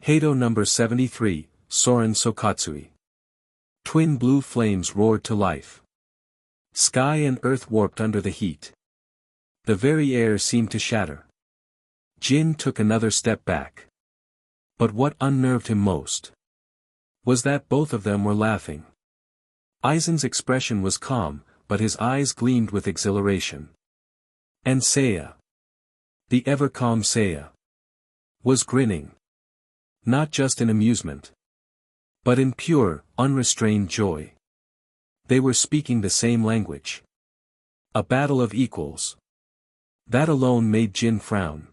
Heido number 73, Soren Sokatsui. Twin blue flames roared to life. Sky and earth warped under the heat. The very air seemed to shatter. Jin took another step back. But what unnerved him most was that both of them were laughing. Aizen's expression was calm, but his eyes gleamed with exhilaration. And Seiya, the ever-calm Seiya, was grinning. Not just in amusement, but in pure, unrestrained joy. They were speaking the same language. A battle of equals. That alone made Jin frown.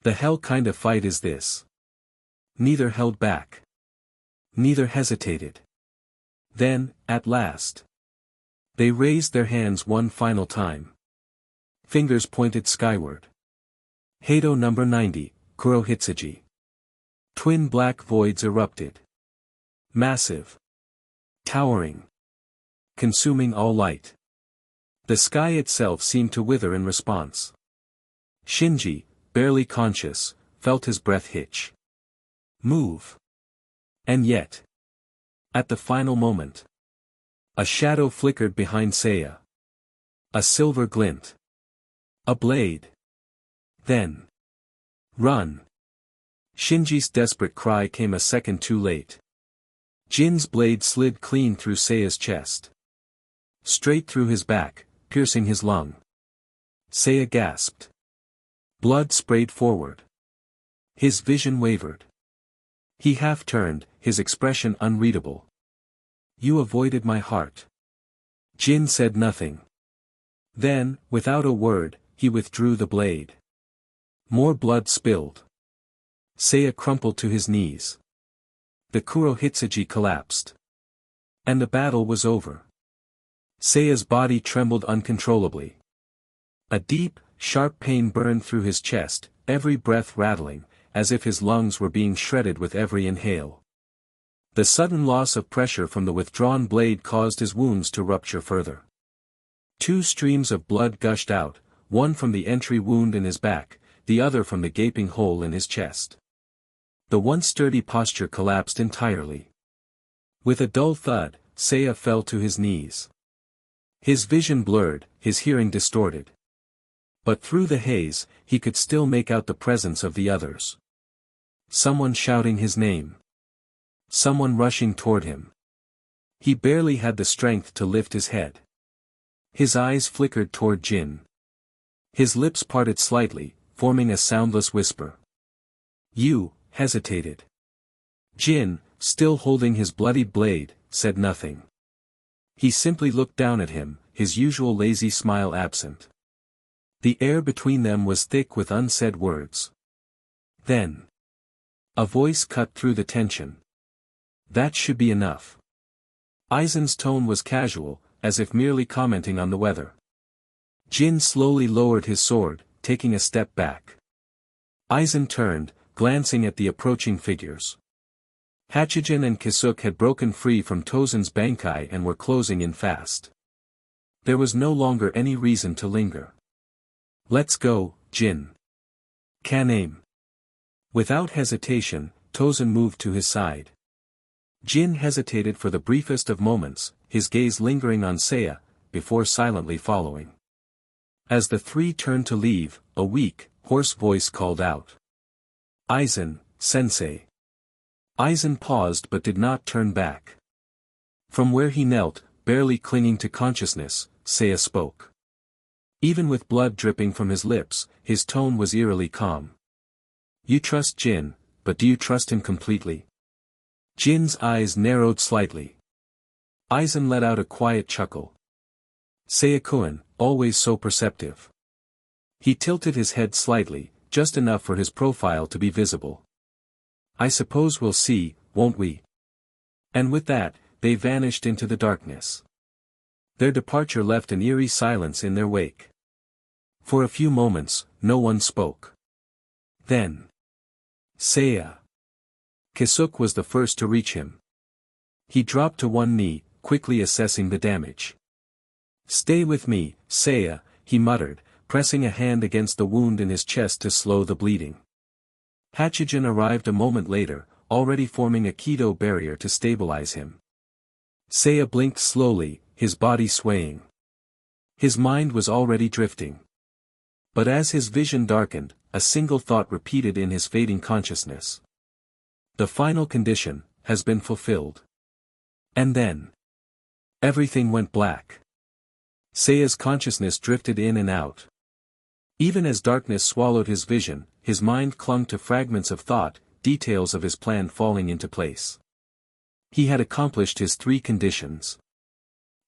The hell kind of fight is this? Neither held back. Neither hesitated. Then, at last, they raised their hands one final time. Fingers pointed skyward. Heido number 90, Kurohitsuji. Twin black voids erupted. Massive. Towering. Consuming all light. The sky itself seemed to wither in response. Shinji, barely conscious, felt his breath hitch. Move. And yet. At the final moment. A shadow flickered behind Seiya. A silver glint. A blade. Then. Run. Shinji's desperate cry came a second too late. Jin's blade slid clean through Seiya's chest. Straight through his back, piercing his lung. Seiya gasped. Blood sprayed forward. His vision wavered. He half turned, his expression unreadable. You avoided my heart. Jin said nothing. Then, without a word, he withdrew the blade. More blood spilled. Seiya crumpled to his knees. The Kurohitsuji collapsed. And the battle was over. Seiya's body trembled uncontrollably. A deep, sharp pain burned through his chest, every breath rattling, as if his lungs were being shredded with every inhale. The sudden loss of pressure from the withdrawn blade caused his wounds to rupture further. 2 streams of blood gushed out, one from the entry wound in his back, the other from the gaping hole in his chest. The once sturdy posture collapsed entirely. With a dull thud, Seiya fell to his knees. His vision blurred, his hearing distorted. But through the haze, he could still make out the presence of the others. Someone shouting his name. Someone rushing toward him. He barely had the strength to lift his head. His eyes flickered toward Jin. His lips parted slightly, forming a soundless whisper. You, hesitated. Jin, still holding his bloodied blade, said nothing. He simply looked down at him, his usual lazy smile absent. The air between them was thick with unsaid words. Then. A voice cut through the tension. That should be enough. Aizen's tone was casual, as if merely commenting on the weather. Jin slowly lowered his sword, taking a step back. Aizen turned, glancing at the approaching figures. Hachijin and Kisuke had broken free from Tosen's Bankai and were closing in fast. There was no longer any reason to linger. Let's go, Jin. Can aim. Without hesitation, Tosen moved to his side. Jin hesitated for the briefest of moments, his gaze lingering on Seiya, before silently following. As the 3 turned to leave, a weak, hoarse voice called out. Aizen, sensei. Aizen paused but did not turn back. From where he knelt, barely clinging to consciousness, Seiya spoke. Even with blood dripping from his lips, his tone was eerily calm. You trust Jin, but do you trust him completely? Jin's eyes narrowed slightly. Aizen let out a quiet chuckle. Seiya-kun, always so perceptive. He tilted his head slightly, just enough for his profile to be visible. I suppose we'll see, won't we? And with that, they vanished into the darkness. Their departure left an eerie silence in their wake. For a few moments, no one spoke. Then. Seiya. Kisuke was the first to reach him. He dropped to one knee, quickly assessing the damage. Stay with me, Seiya, he muttered, pressing a hand against the wound in his chest to slow the bleeding. Hachijin arrived a moment later, already forming a Kido barrier to stabilize him. Seiya blinked slowly, his body swaying. His mind was already drifting. But as his vision darkened, a single thought repeated in his fading consciousness. The final condition has been fulfilled. And then. Everything went black. Seiya's consciousness drifted in and out. Even as darkness swallowed his vision, his mind clung to fragments of thought, details of his plan falling into place. He had accomplished his 3 conditions.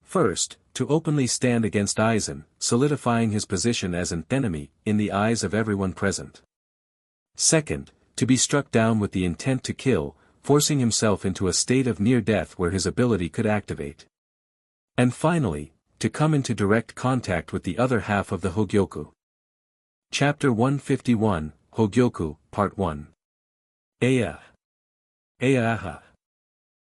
First, to openly stand against Aizen, solidifying his position as an enemy in the eyes of everyone present. Second, to be struck down with the intent to kill, forcing himself into a state of near death where his ability could activate. And finally, to come into direct contact with the other half of the Hogyoku. Chapter 151, Hogyoku, Part 1. Aya. Aya.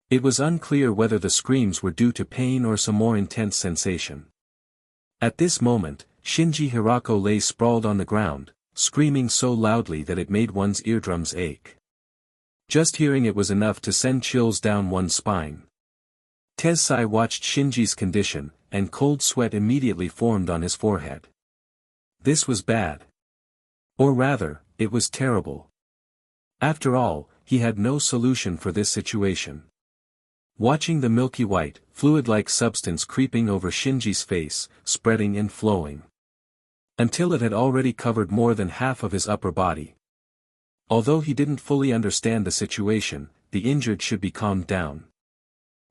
It was unclear whether the screams were due to pain or some more intense sensation. At this moment, Shinji Hirako lay sprawled on the ground, screaming so loudly that it made one's eardrums ache. Just hearing it was enough to send chills down one's spine. Tensai watched Shinji's condition, and cold sweat immediately formed on his forehead. This was bad. Or rather, it was terrible. After all, he had no solution for this situation. Watching the milky white, fluid-like substance creeping over Shinji's face, spreading and flowing. Until it had already covered more than half of his upper body. Although he didn't fully understand the situation, the injured should be calmed down.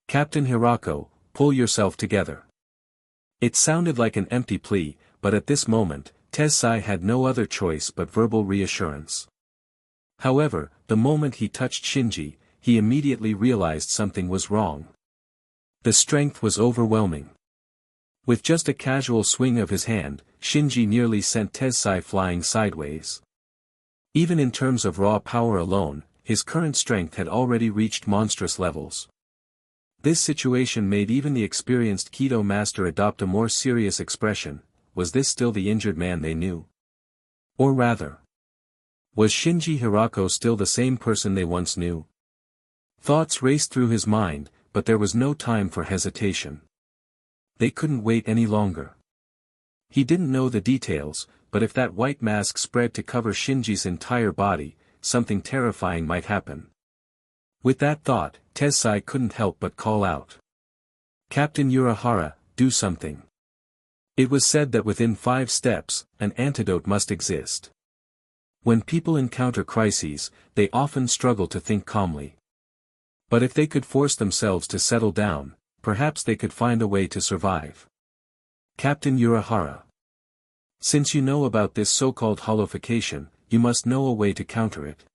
Captain Hirako, pull yourself together. It sounded like an empty plea, but at this moment, Tensai had no other choice but verbal reassurance. However, the moment he touched Shinji, he immediately realized something was wrong. The strength was overwhelming. With just a casual swing of his hand, Shinji nearly sent Tensai flying sideways. Even in terms of raw power alone, his current strength had already reached monstrous levels. This situation made even the experienced Kido master adopt a more serious expression. Was this still the injured man they knew? Or rather, was Shinji Hirako still the same person they once knew? Thoughts raced through his mind, but there was no time for hesitation. They couldn't wait any longer. He didn't know the details, but if that white mask spread to cover Shinji's entire body, something terrifying might happen. With that thought, Tensai couldn't help but call out. Captain Urahara, do something. It was said that within 5 steps, an antidote must exist. When people encounter crises, they often struggle to think calmly. But if they could force themselves to settle down, perhaps they could find a way to survive. Captain Urahara. Since you know about this so-called hollowification, you must know a way to counter it.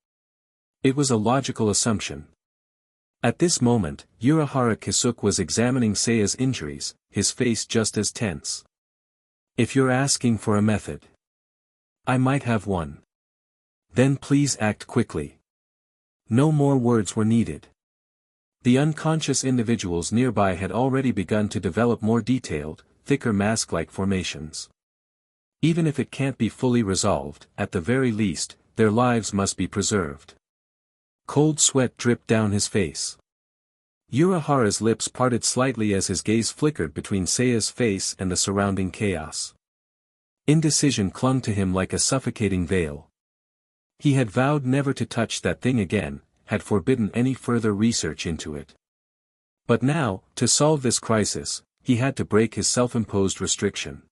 It was a logical assumption. At this moment, Urahara Kisuke was examining Seiya's injuries, his face just as tense. If you're asking for a method, I might have one. Then please act quickly. No more words were needed. The unconscious individuals nearby had already begun to develop more detailed, thicker mask-like formations. Even if it can't be fully resolved, at the very least, their lives must be preserved. Cold sweat dripped down his face. Urahara's lips parted slightly as his gaze flickered between Seiya's face and the surrounding chaos. Indecision clung to him like a suffocating veil. He had vowed never to touch that thing again, had forbidden any further research into it. But now, to solve this crisis, he had to break his self-imposed restriction.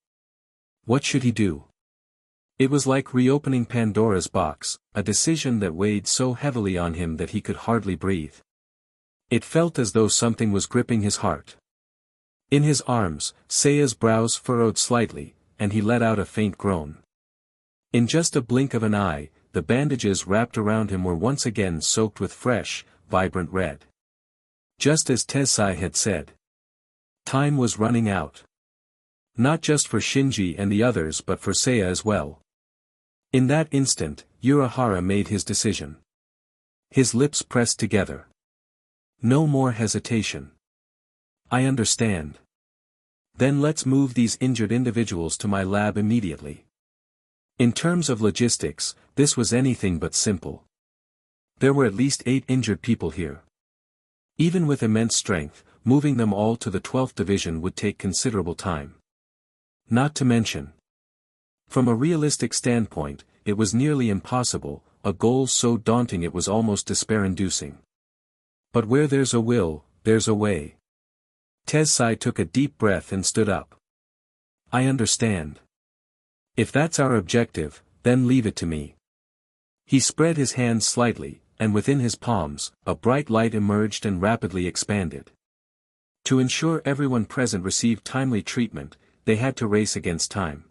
What should he do? It was like reopening Pandora's box, a decision that weighed so heavily on him that he could hardly breathe. It felt as though something was gripping his heart. In his arms, Seiya's brows furrowed slightly, and he let out a faint groan. In just a blink of an eye, the bandages wrapped around him were once again soaked with fresh, vibrant red. Just as Tensai had said. Time was running out. Not just for Shinji and the others but for Seiya as well. In that instant, Urahara made his decision. His lips pressed together. No more hesitation. I understand. Then let's move these injured individuals to my lab immediately. In terms of logistics, this was anything but simple. There were at least 8 injured people here. Even with immense strength, moving them all to the 12th division would take considerable time. Not to mention. From a realistic standpoint, it was nearly impossible, a goal so daunting it was almost despair-inducing. But where there's a will, there's a way. Tensai took a deep breath and stood up. I understand. If that's our objective, then leave it to me. He spread his hands slightly, and within his palms, a bright light emerged and rapidly expanded. To ensure everyone present received timely treatment, they had to race against time.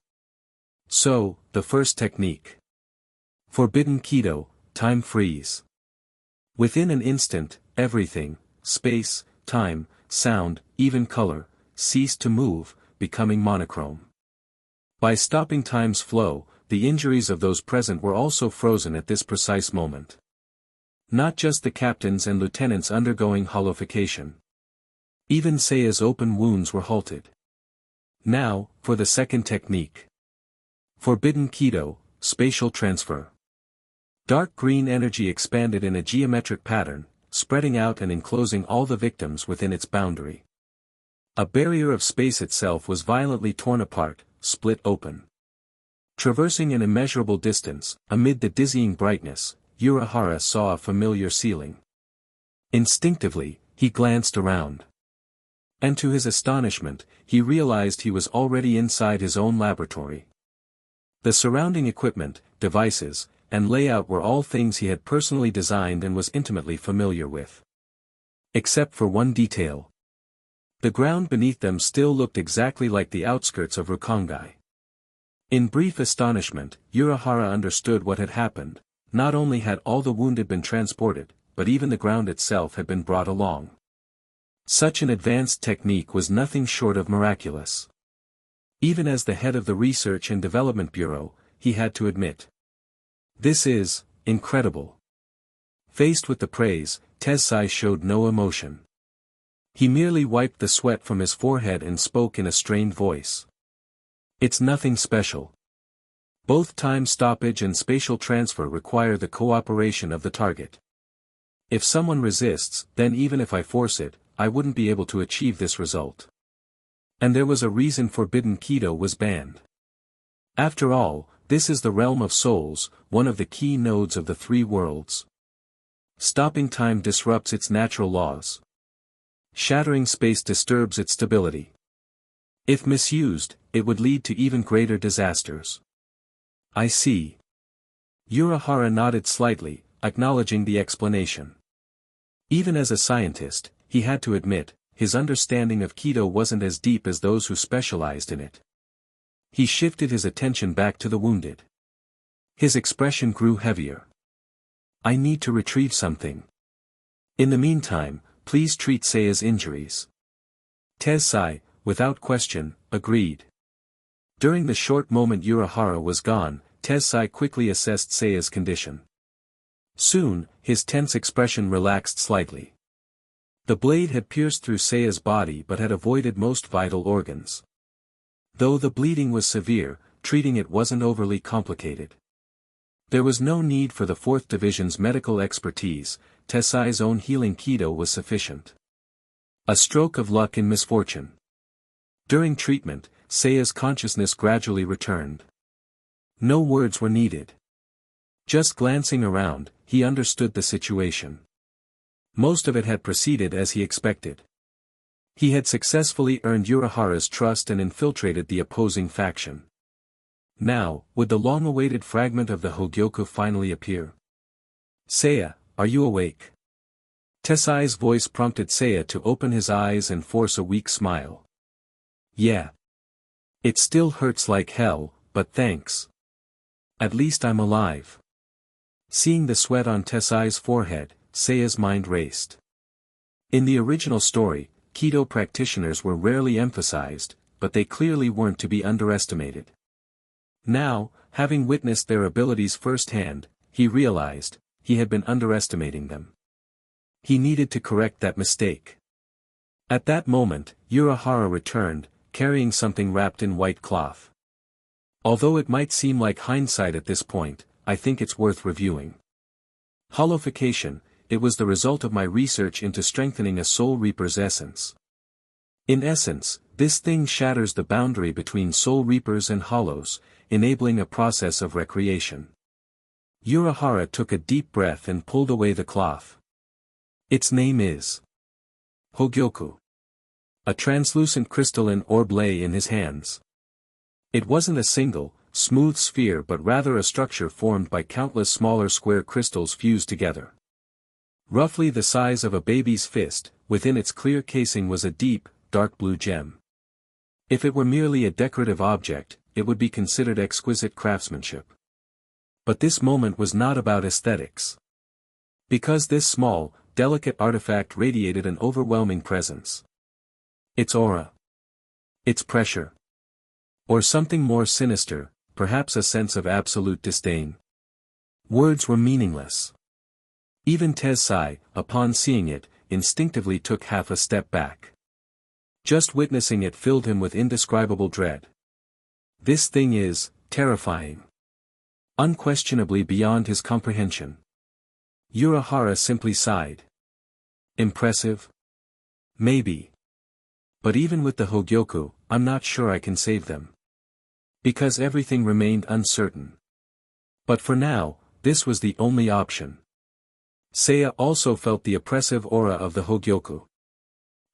So, the first technique. Forbidden Kido, time freeze. Within an instant, everything, space, time, sound, even color, ceased to move, becoming monochrome. By stopping time's flow, the injuries of those present were also frozen at this precise moment. Not just the captains and lieutenants undergoing hollowification. Even Seiya's open wounds were halted. Now, for the second technique. Forbidden Kido, spatial transfer. Dark green energy expanded in a geometric pattern, spreading out and enclosing all the victims within its boundary. A barrier of space itself was violently torn apart, split open. Traversing an immeasurable distance, amid the dizzying brightness, Urahara saw a familiar ceiling. Instinctively, he glanced around. And to his astonishment, he realized he was already inside his own laboratory. The surrounding equipment, devices, and layout were all things he had personally designed and was intimately familiar with. Except for one detail. The ground beneath them still looked exactly like the outskirts of Rukongai. In brief astonishment, Urahara understood what had happened. Not only had all the wounded been transported, but even the ground itself had been brought along. Such an advanced technique was nothing short of miraculous. Even as the head of the Research and Development Bureau, he had to admit. This is incredible. Faced with the praise, Tessai showed no emotion. He merely wiped the sweat from his forehead and spoke in a strained voice. It's nothing special. Both time stoppage and spatial transfer require the cooperation of the target. If someone resists, then even if I force it, I wouldn't be able to achieve this result. And there was a reason Forbidden Kido was banned. After all, this is the realm of souls, one of the key nodes of the three worlds. Stopping time disrupts its natural laws. Shattering space disturbs its stability. If misused, it would lead to even greater disasters. I see. Urahara nodded slightly, acknowledging the explanation. Even as a scientist, he had to admit, his understanding of Kido wasn't as deep as those who specialized in it. He shifted his attention back to the wounded. His expression grew heavier. I need to retrieve something. In the meantime, please treat Seiya's injuries. Tessai, without question, agreed. During the short moment Urahara was gone, Tessai quickly assessed Seiya's condition. Soon, his tense expression relaxed slightly. The blade had pierced through Seiya's body but had avoided most vital organs. Though the bleeding was severe, treating it wasn't overly complicated. There was no need for the 4th Division's medical expertise, Tessai's own healing Kido was sufficient. A stroke of luck in misfortune. During treatment, Seiya's consciousness gradually returned. No words were needed. Just glancing around, he understood the situation. Most of it had proceeded as he expected. He had successfully earned Urahara's trust and infiltrated the opposing faction. Now, would the long-awaited fragment of the Hogyoku finally appear? Seiya, are you awake? Tessai's voice prompted Seiya to open his eyes and force a weak smile. Yeah. It still hurts like hell, but thanks. At least I'm alive. Seeing the sweat on Tessai's forehead, Seiya's mind raced. In the original story, Kido practitioners were rarely emphasized, but they clearly weren't to be underestimated. Now, having witnessed their abilities firsthand, he realized, he had been underestimating them. He needed to correct that mistake. At that moment, Urahara returned, carrying something wrapped in white cloth. Although it might seem like hindsight at this point, I think it's worth reviewing. Hollowification, it was the result of my research into strengthening a Soul Reaper's essence. In essence, this thing shatters the boundary between Soul Reapers and Hollows, enabling a process of recreation. Urahara took a deep breath and pulled away the cloth. Its name is Hogyoku. A translucent crystalline orb lay in his hands. It wasn't a single, smooth sphere but rather a structure formed by countless smaller square crystals fused together. Roughly the size of a baby's fist, within its clear casing was a deep, dark blue gem. If it were merely a decorative object, it would be considered exquisite craftsmanship. But this moment was not about aesthetics. Because this small, delicate artifact radiated an overwhelming presence. Its aura. Its pressure. Or something more sinister, perhaps a sense of absolute disdain. Words were meaningless. Even Tensai, upon seeing it, instinctively took half a step back. Just witnessing it filled him with indescribable dread. This thing is terrifying. Unquestionably beyond his comprehension. Urahara simply sighed. Impressive? Maybe. But even with the Hogyoku, I'm not sure I can save them. Because everything remained uncertain. But for now, this was the only option. Seiya also felt the oppressive aura of the Hogyoku.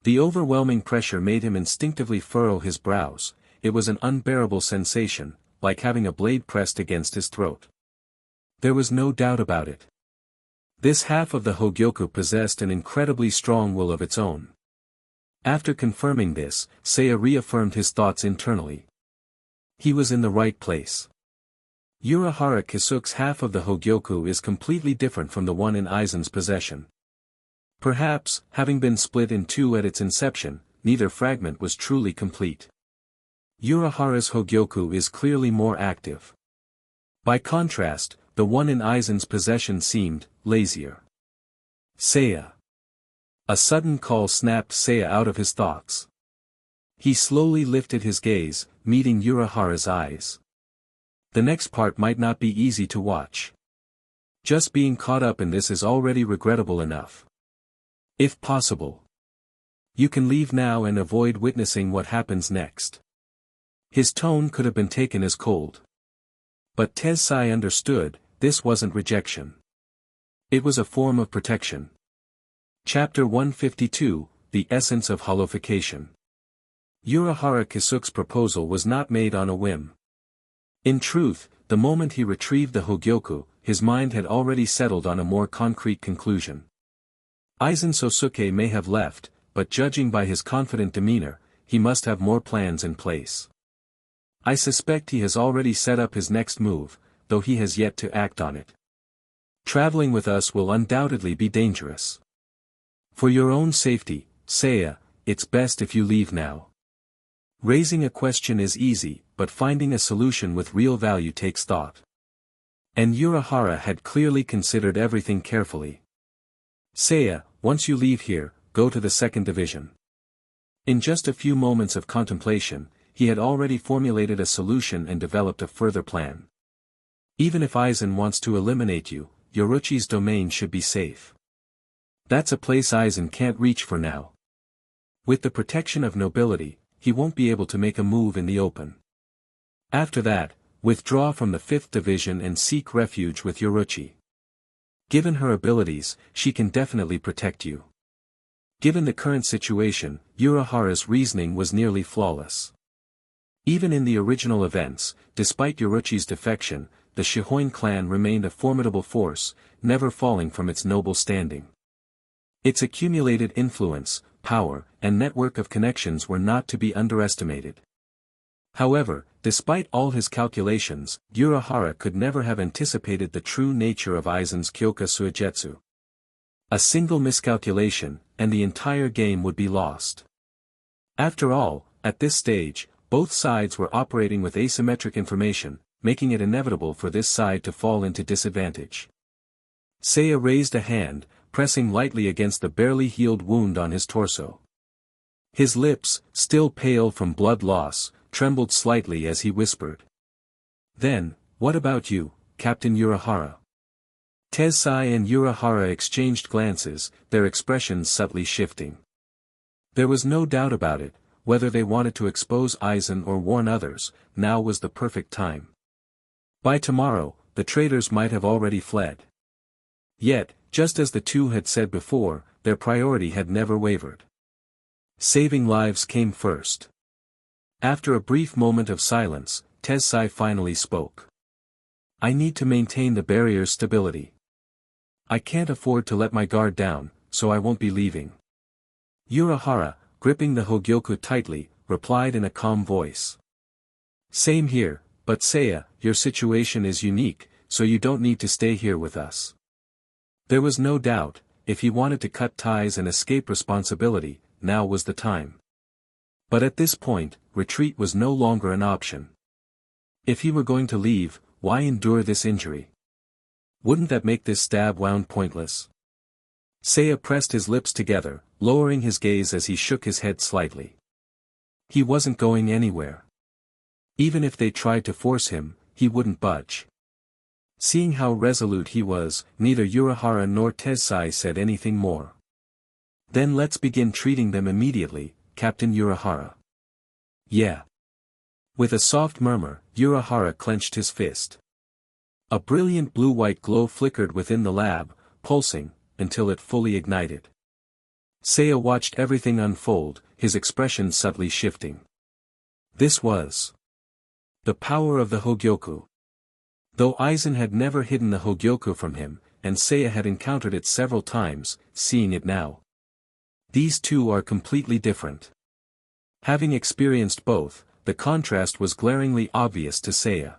The overwhelming pressure made him instinctively furrow his brows. It was an unbearable sensation, like having a blade pressed against his throat. There was no doubt about it. This half of the Hogyoku possessed an incredibly strong will of its own. After confirming this, Seiya reaffirmed his thoughts internally. He was in the right place. Urahara Kisuke's half of the Hogyoku is completely different from the one in Aizen's possession. Perhaps, having been split in two at its inception, neither fragment was truly complete. Urahara's Hogyoku is clearly more active. By contrast, the one in Aizen's possession seemed lazier. Seiya. A sudden call snapped Seiya out of his thoughts. He slowly lifted his gaze, meeting Urahara's eyes. The next part might not be easy to watch. Just being caught up in this is already regrettable enough. If possible, you can leave now and avoid witnessing what happens next. His tone could have been taken as cold. But Tensai understood, this wasn't rejection. It was a form of protection. Chapter 152, The Essence of Hollowification. Urahara Kisuke's proposal was not made on a whim. In truth, the moment he retrieved the Hogyoku, his mind had already settled on a more concrete conclusion. Aizen Sōsuke may have left, but judging by his confident demeanor, he must have more plans in place. I suspect he has already set up his next move, though he has yet to act on it. Traveling with us will undoubtedly be dangerous. For your own safety, Seiya, it's best if you leave now. Raising a question is easy, but finding a solution with real value takes thought. And Urahara had clearly considered everything carefully. Seiya, once you leave here, go to the second division. In just a few moments of contemplation, he had already formulated a solution and developed a further plan. Even if Aizen wants to eliminate you, Yoruichi's domain should be safe. That's a place Aizen can't reach for now. With the protection of nobility, he won't be able to make a move in the open. After that, withdraw from the 5th division and seek refuge with Yoruichi. Given her abilities, she can definitely protect you. Given the current situation, Urahara's reasoning was nearly flawless. Even in the original events, despite Yoruichi's defection, the Shihoin clan remained a formidable force, never falling from its noble standing. Its accumulated influence, power, and network of connections were not to be underestimated. However, despite all his calculations, Urahara could never have anticipated the true nature of Aizen's Kyoka Suigetsu. A single miscalculation, and the entire game would be lost. After all, at this stage, both sides were operating with asymmetric information, making it inevitable for this side to fall into disadvantage. Seiya raised a hand, pressing lightly against the barely healed wound on his torso. His lips, still pale from blood loss, trembled slightly as he whispered. Then, what about you, Captain Urahara? Tensai and Urahara exchanged glances, their expressions subtly shifting. There was no doubt about it, whether they wanted to expose Aizen or warn others, now was the perfect time. By tomorrow, the traitors might have already fled. Yet, just as the two had said before, their priority had never wavered. Saving lives came first. After a brief moment of silence, Tensai finally spoke. I need to maintain the barrier's stability. I can't afford to let my guard down, so I won't be leaving. Urahara, gripping the Hogyoku tightly, replied in a calm voice. Same here, but Seiya, your situation is unique, so you don't need to stay here with us. There was no doubt, if he wanted to cut ties and escape responsibility, now was the time. But at this point, retreat was no longer an option. If he were going to leave, why endure this injury? Wouldn't that make this stab wound pointless? Seiya pressed his lips together, lowering his gaze as he shook his head slightly. He wasn't going anywhere. Even if they tried to force him, he wouldn't budge. Seeing how resolute he was, neither Urahara nor Tessai said anything more. Then let's begin treating them immediately, Captain Urahara. Yeah. With a soft murmur, Urahara clenched his fist. A brilliant blue-white glow flickered within the lab, pulsing, until it fully ignited. Seiya watched everything unfold, his expression subtly shifting. This was the power of the Hogyoku. Though Aizen had never hidden the Hogyoku from him, and Seiya had encountered it several times, seeing it now. These two are completely different. Having experienced both, the contrast was glaringly obvious to Seiya.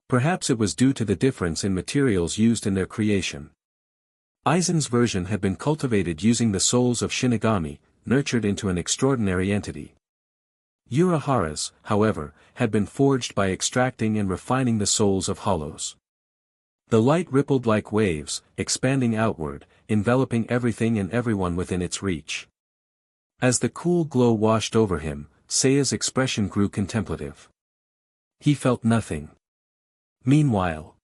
Perhaps it was due to the difference in materials used in their creation. Aizen's version had been cultivated using the souls of Shinigami, nurtured into an extraordinary entity. Urahara's, however, had been forged by extracting and refining the souls of hollows. The light rippled like waves, expanding outward, enveloping everything and everyone within its reach. As the cool glow washed over him, Seiya's expression grew contemplative. He felt nothing. Meanwhile,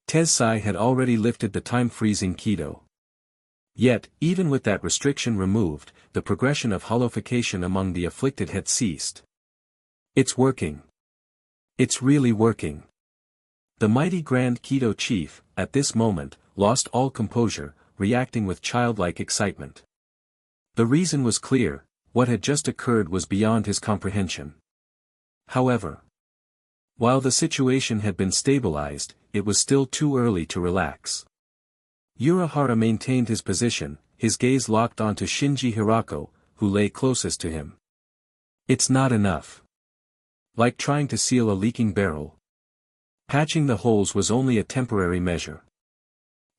Tessai had already lifted the time-freezing Kido. Yet, even with that restriction removed, the progression of Hollowification among the afflicted had ceased. It's working. It's really working. The mighty Grand Kido Chief, at this moment, lost all composure, reacting with childlike excitement. The reason was clear, what had just occurred was beyond his comprehension. However, while the situation had been stabilized, it was still too early to relax. Urahara maintained his position, his gaze locked onto Shinji Hirako, who lay closest to him. It's not enough. Like trying to seal a leaking barrel. Patching the holes was only a temporary measure.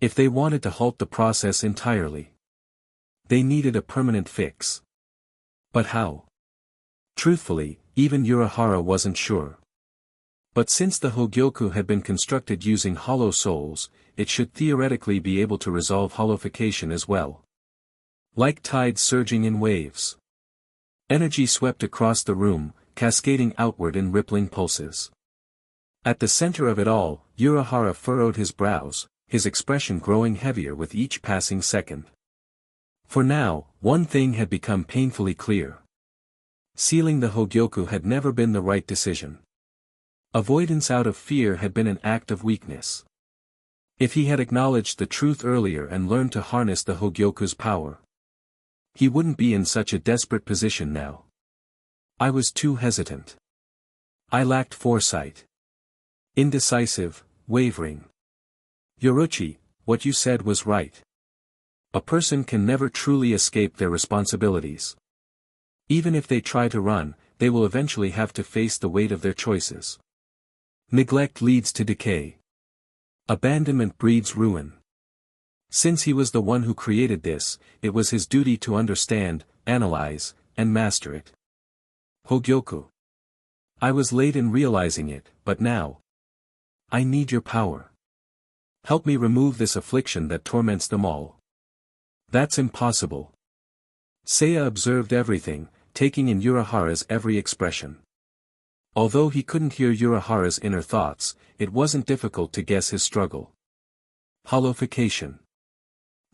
If they wanted to halt the process entirely, they needed a permanent fix. But how? Truthfully, even Urahara wasn't sure. But since the Hogyoku had been constructed using hollow souls, it should theoretically be able to resolve Hollowification as well. Like tides surging in waves. Energy swept across the room, cascading outward in rippling pulses. At the center of it all, Urahara furrowed his brows, his expression growing heavier with each passing second. For now, one thing had become painfully clear. Sealing the Hogyoku had never been the right decision. Avoidance out of fear had been an act of weakness. If he had acknowledged the truth earlier and learned to harness the Hogyoku's power, he wouldn't be in such a desperate position now. I was too hesitant. I lacked foresight. Indecisive, wavering. Yoruichi, what you said was right. A person can never truly escape their responsibilities. Even if they try to run, they will eventually have to face the weight of their choices. Neglect leads to decay. Abandonment breeds ruin. Since he was the one who created this, it was his duty to understand, analyze, and master it. Hogyoku. I was late in realizing it, but now. I need your power. Help me remove this affliction that torments them all. That's impossible. Seiya observed everything, taking in Urahara's every expression. Although he couldn't hear Urahara's inner thoughts, it wasn't difficult to guess his struggle. Hollowification.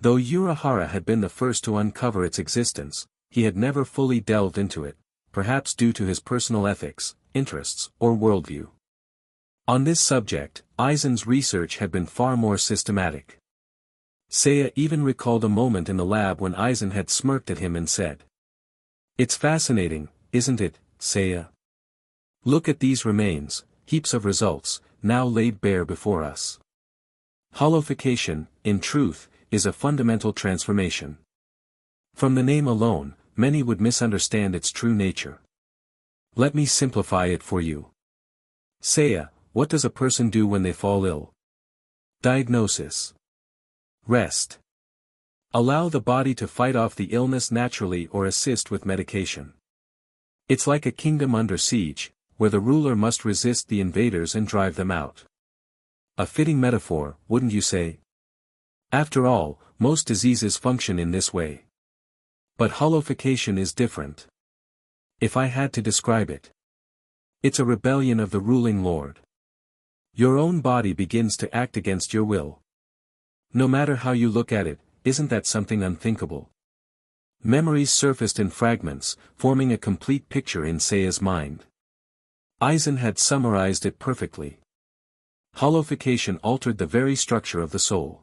Though Urahara had been the first to uncover its existence, he had never fully delved into it, perhaps due to his personal ethics, interests, or worldview. On this subject, Aizen's research had been far more systematic. Seiya even recalled a moment in the lab when Aizen had smirked at him and said, "It's fascinating, isn't it, Seiya? Look at these remains, heaps of results, now laid bare before us. Hollowification, in truth, is a fundamental transformation. From the name alone, many would misunderstand its true nature. Let me simplify it for you. Seiya, what does a person do when they fall ill? Diagnosis. Rest. Allow the body to fight off the illness naturally or assist with medication. It's like a kingdom under siege, where the ruler must resist the invaders and drive them out. A fitting metaphor, wouldn't you say? After all, most diseases function in this way. But hollowification is different. If I had to describe it, it's a rebellion of the ruling lord. Your own body begins to act against your will. No matter how you look at it, isn't that something unthinkable? Memories surfaced in fragments, forming a complete picture in Seiya's mind. Aizen had summarized it perfectly. Hollowification altered the very structure of the soul.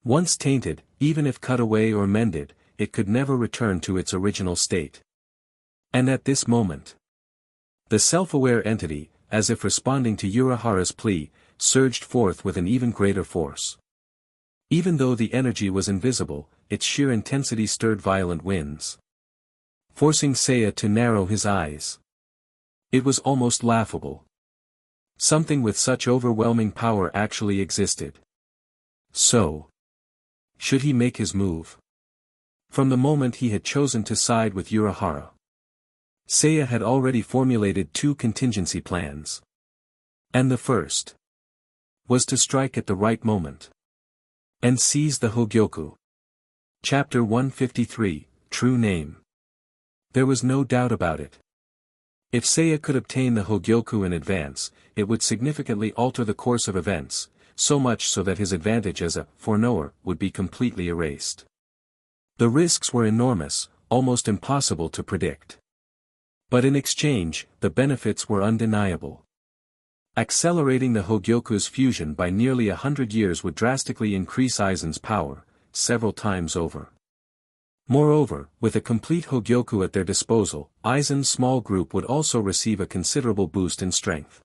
Once tainted, even if cut away or mended, it could never return to its original state. And at this moment, the self-aware entity, as if responding to Urahara's plea, surged forth with an even greater force. Even though the energy was invisible, its sheer intensity stirred violent winds, forcing Seiya to narrow his eyes. It was almost laughable. Something with such overwhelming power actually existed. So, should he make his move? From the moment he had chosen to side with Urahara, Seiya had already formulated two contingency plans. And the first was to strike at the right moment and seize the Hogyoku. Chapter 153, True Name. There was no doubt about it. If Seiya could obtain the Hogyoku in advance, it would significantly alter the course of events, so much so that his advantage as a foreknower would be completely erased. The risks were enormous, almost impossible to predict. But in exchange, the benefits were undeniable. Accelerating the Hogyoku's fusion by nearly 100 years would drastically increase Aizen's power, several times over. Moreover, with a complete Hogyoku at their disposal, Aizen's small group would also receive a considerable boost in strength.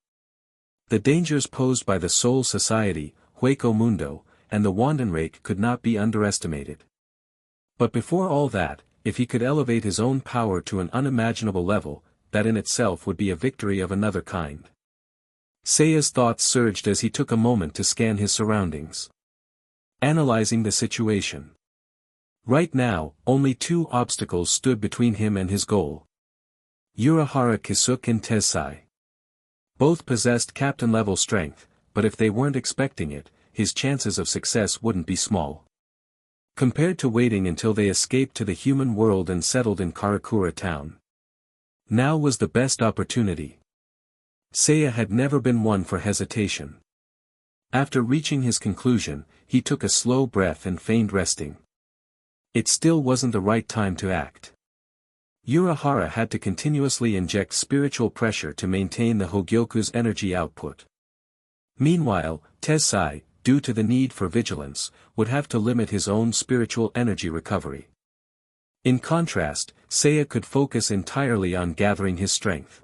The dangers posed by the Soul Society, Hueco Mundo, and the Wandenrake could not be underestimated. But before all that, if he could elevate his own power to an unimaginable level, that in itself would be a victory of another kind. Seiya's thoughts surged as he took a moment to scan his surroundings, analyzing the situation. Right now, only two obstacles stood between him and his goal. Urahara Kisuke and Tessai. Both possessed captain-level strength, but if they weren't expecting it, his chances of success wouldn't be small. Compared to waiting until they escaped to the human world and settled in Karakura town, now was the best opportunity. Seiya had never been one for hesitation. After reaching his conclusion, he took a slow breath and feigned resting. It still wasn't the right time to act. Urahara had to continuously inject spiritual pressure to maintain the Hogyoku's energy output. Meanwhile, Tessai, due to the need for vigilance, would have to limit his own spiritual energy recovery. In contrast, Seiya could focus entirely on gathering his strength.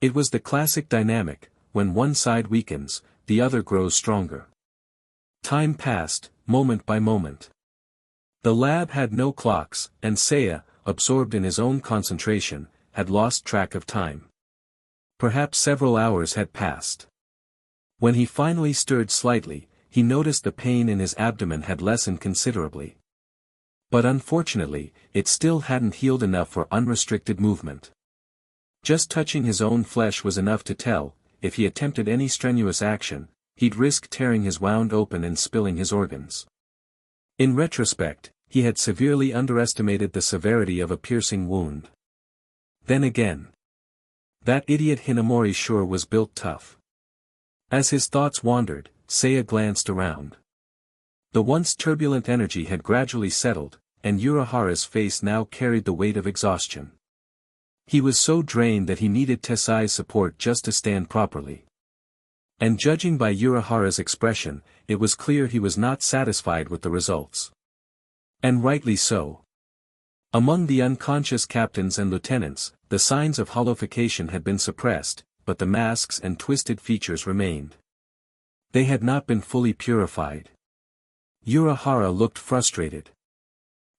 It was the classic dynamic, when one side weakens, the other grows stronger. Time passed, moment by moment. The lab had no clocks, and Seiya, absorbed in his own concentration, had lost track of time. Perhaps several hours had passed. When he finally stirred slightly, he noticed the pain in his abdomen had lessened considerably. But unfortunately, it still hadn't healed enough for unrestricted movement. Just touching his own flesh was enough to tell, if he attempted any strenuous action, he'd risk tearing his wound open and spilling his organs. In retrospect, he had severely underestimated the severity of a piercing wound. Then again, that idiot Hinamori sure was built tough. As his thoughts wandered, Seiya glanced around. The once turbulent energy had gradually settled, and Urahara's face now carried the weight of exhaustion. He was so drained that he needed Tessai's support just to stand properly. And judging by Urahara's expression, it was clear he was not satisfied with the results. And rightly so. Among the unconscious captains and lieutenants, the signs of hollowification had been suppressed, but the masks and twisted features remained. They had not been fully purified. Urahara looked frustrated.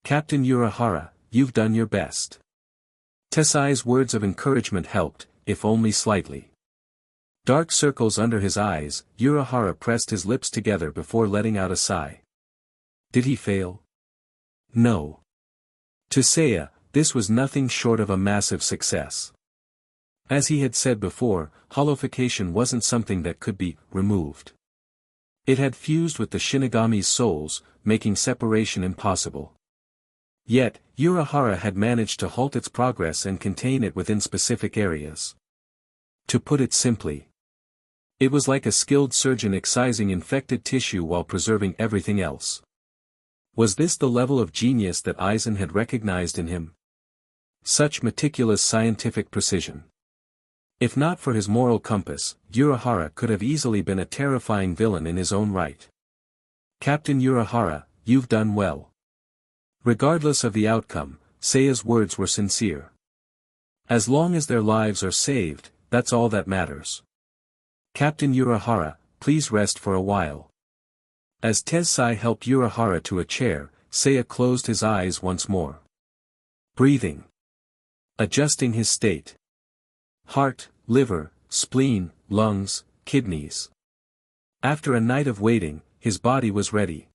Captain Urahara, you've done your best. Tessai's words of encouragement helped, if only slightly. Dark circles under his eyes, Urahara pressed his lips together before letting out a sigh. Did he fail? No. To Seiya, this was nothing short of a massive success. As he had said before, Hollowification wasn't something that could be removed. It had fused with the Shinigami's souls, making separation impossible. Yet, Urahara had managed to halt its progress and contain it within specific areas. To put it simply, it was like a skilled surgeon excising infected tissue while preserving everything else. Was this the level of genius that Aizen had recognized in him? Such meticulous scientific precision. If not for his moral compass, Urahara could have easily been a terrifying villain in his own right. Captain Urahara, you've done well. Regardless of the outcome, Seiya's words were sincere. As long as their lives are saved, that's all that matters. Captain Urahara, please rest for a while. As Tessai helped Urahara to a chair, Seiya closed his eyes once more. Breathing. Adjusting his state. Heart, liver, spleen, lungs, kidneys. After a night of waiting, his body was ready.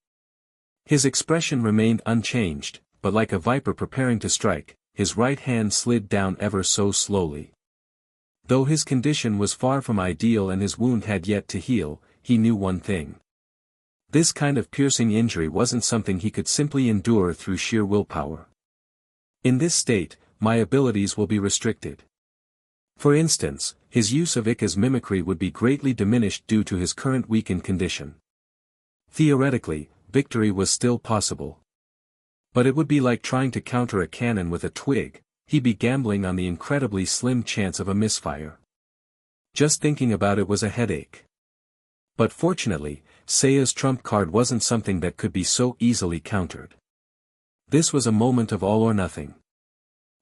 His expression remained unchanged, but like a viper preparing to strike, his right hand slid down ever so slowly. Though his condition was far from ideal and his wound had yet to heal, he knew one thing. This kind of piercing injury wasn't something he could simply endure through sheer willpower. In this state, my abilities will be restricted. For instance, his use of Ikka's mimicry would be greatly diminished due to his current weakened condition. Theoretically, victory was still possible. But it would be like trying to counter a cannon with a twig, he'd be gambling on the incredibly slim chance of a misfire. Just thinking about it was a headache. But fortunately, Seiya's trump card wasn't something that could be so easily countered. This was a moment of all or nothing.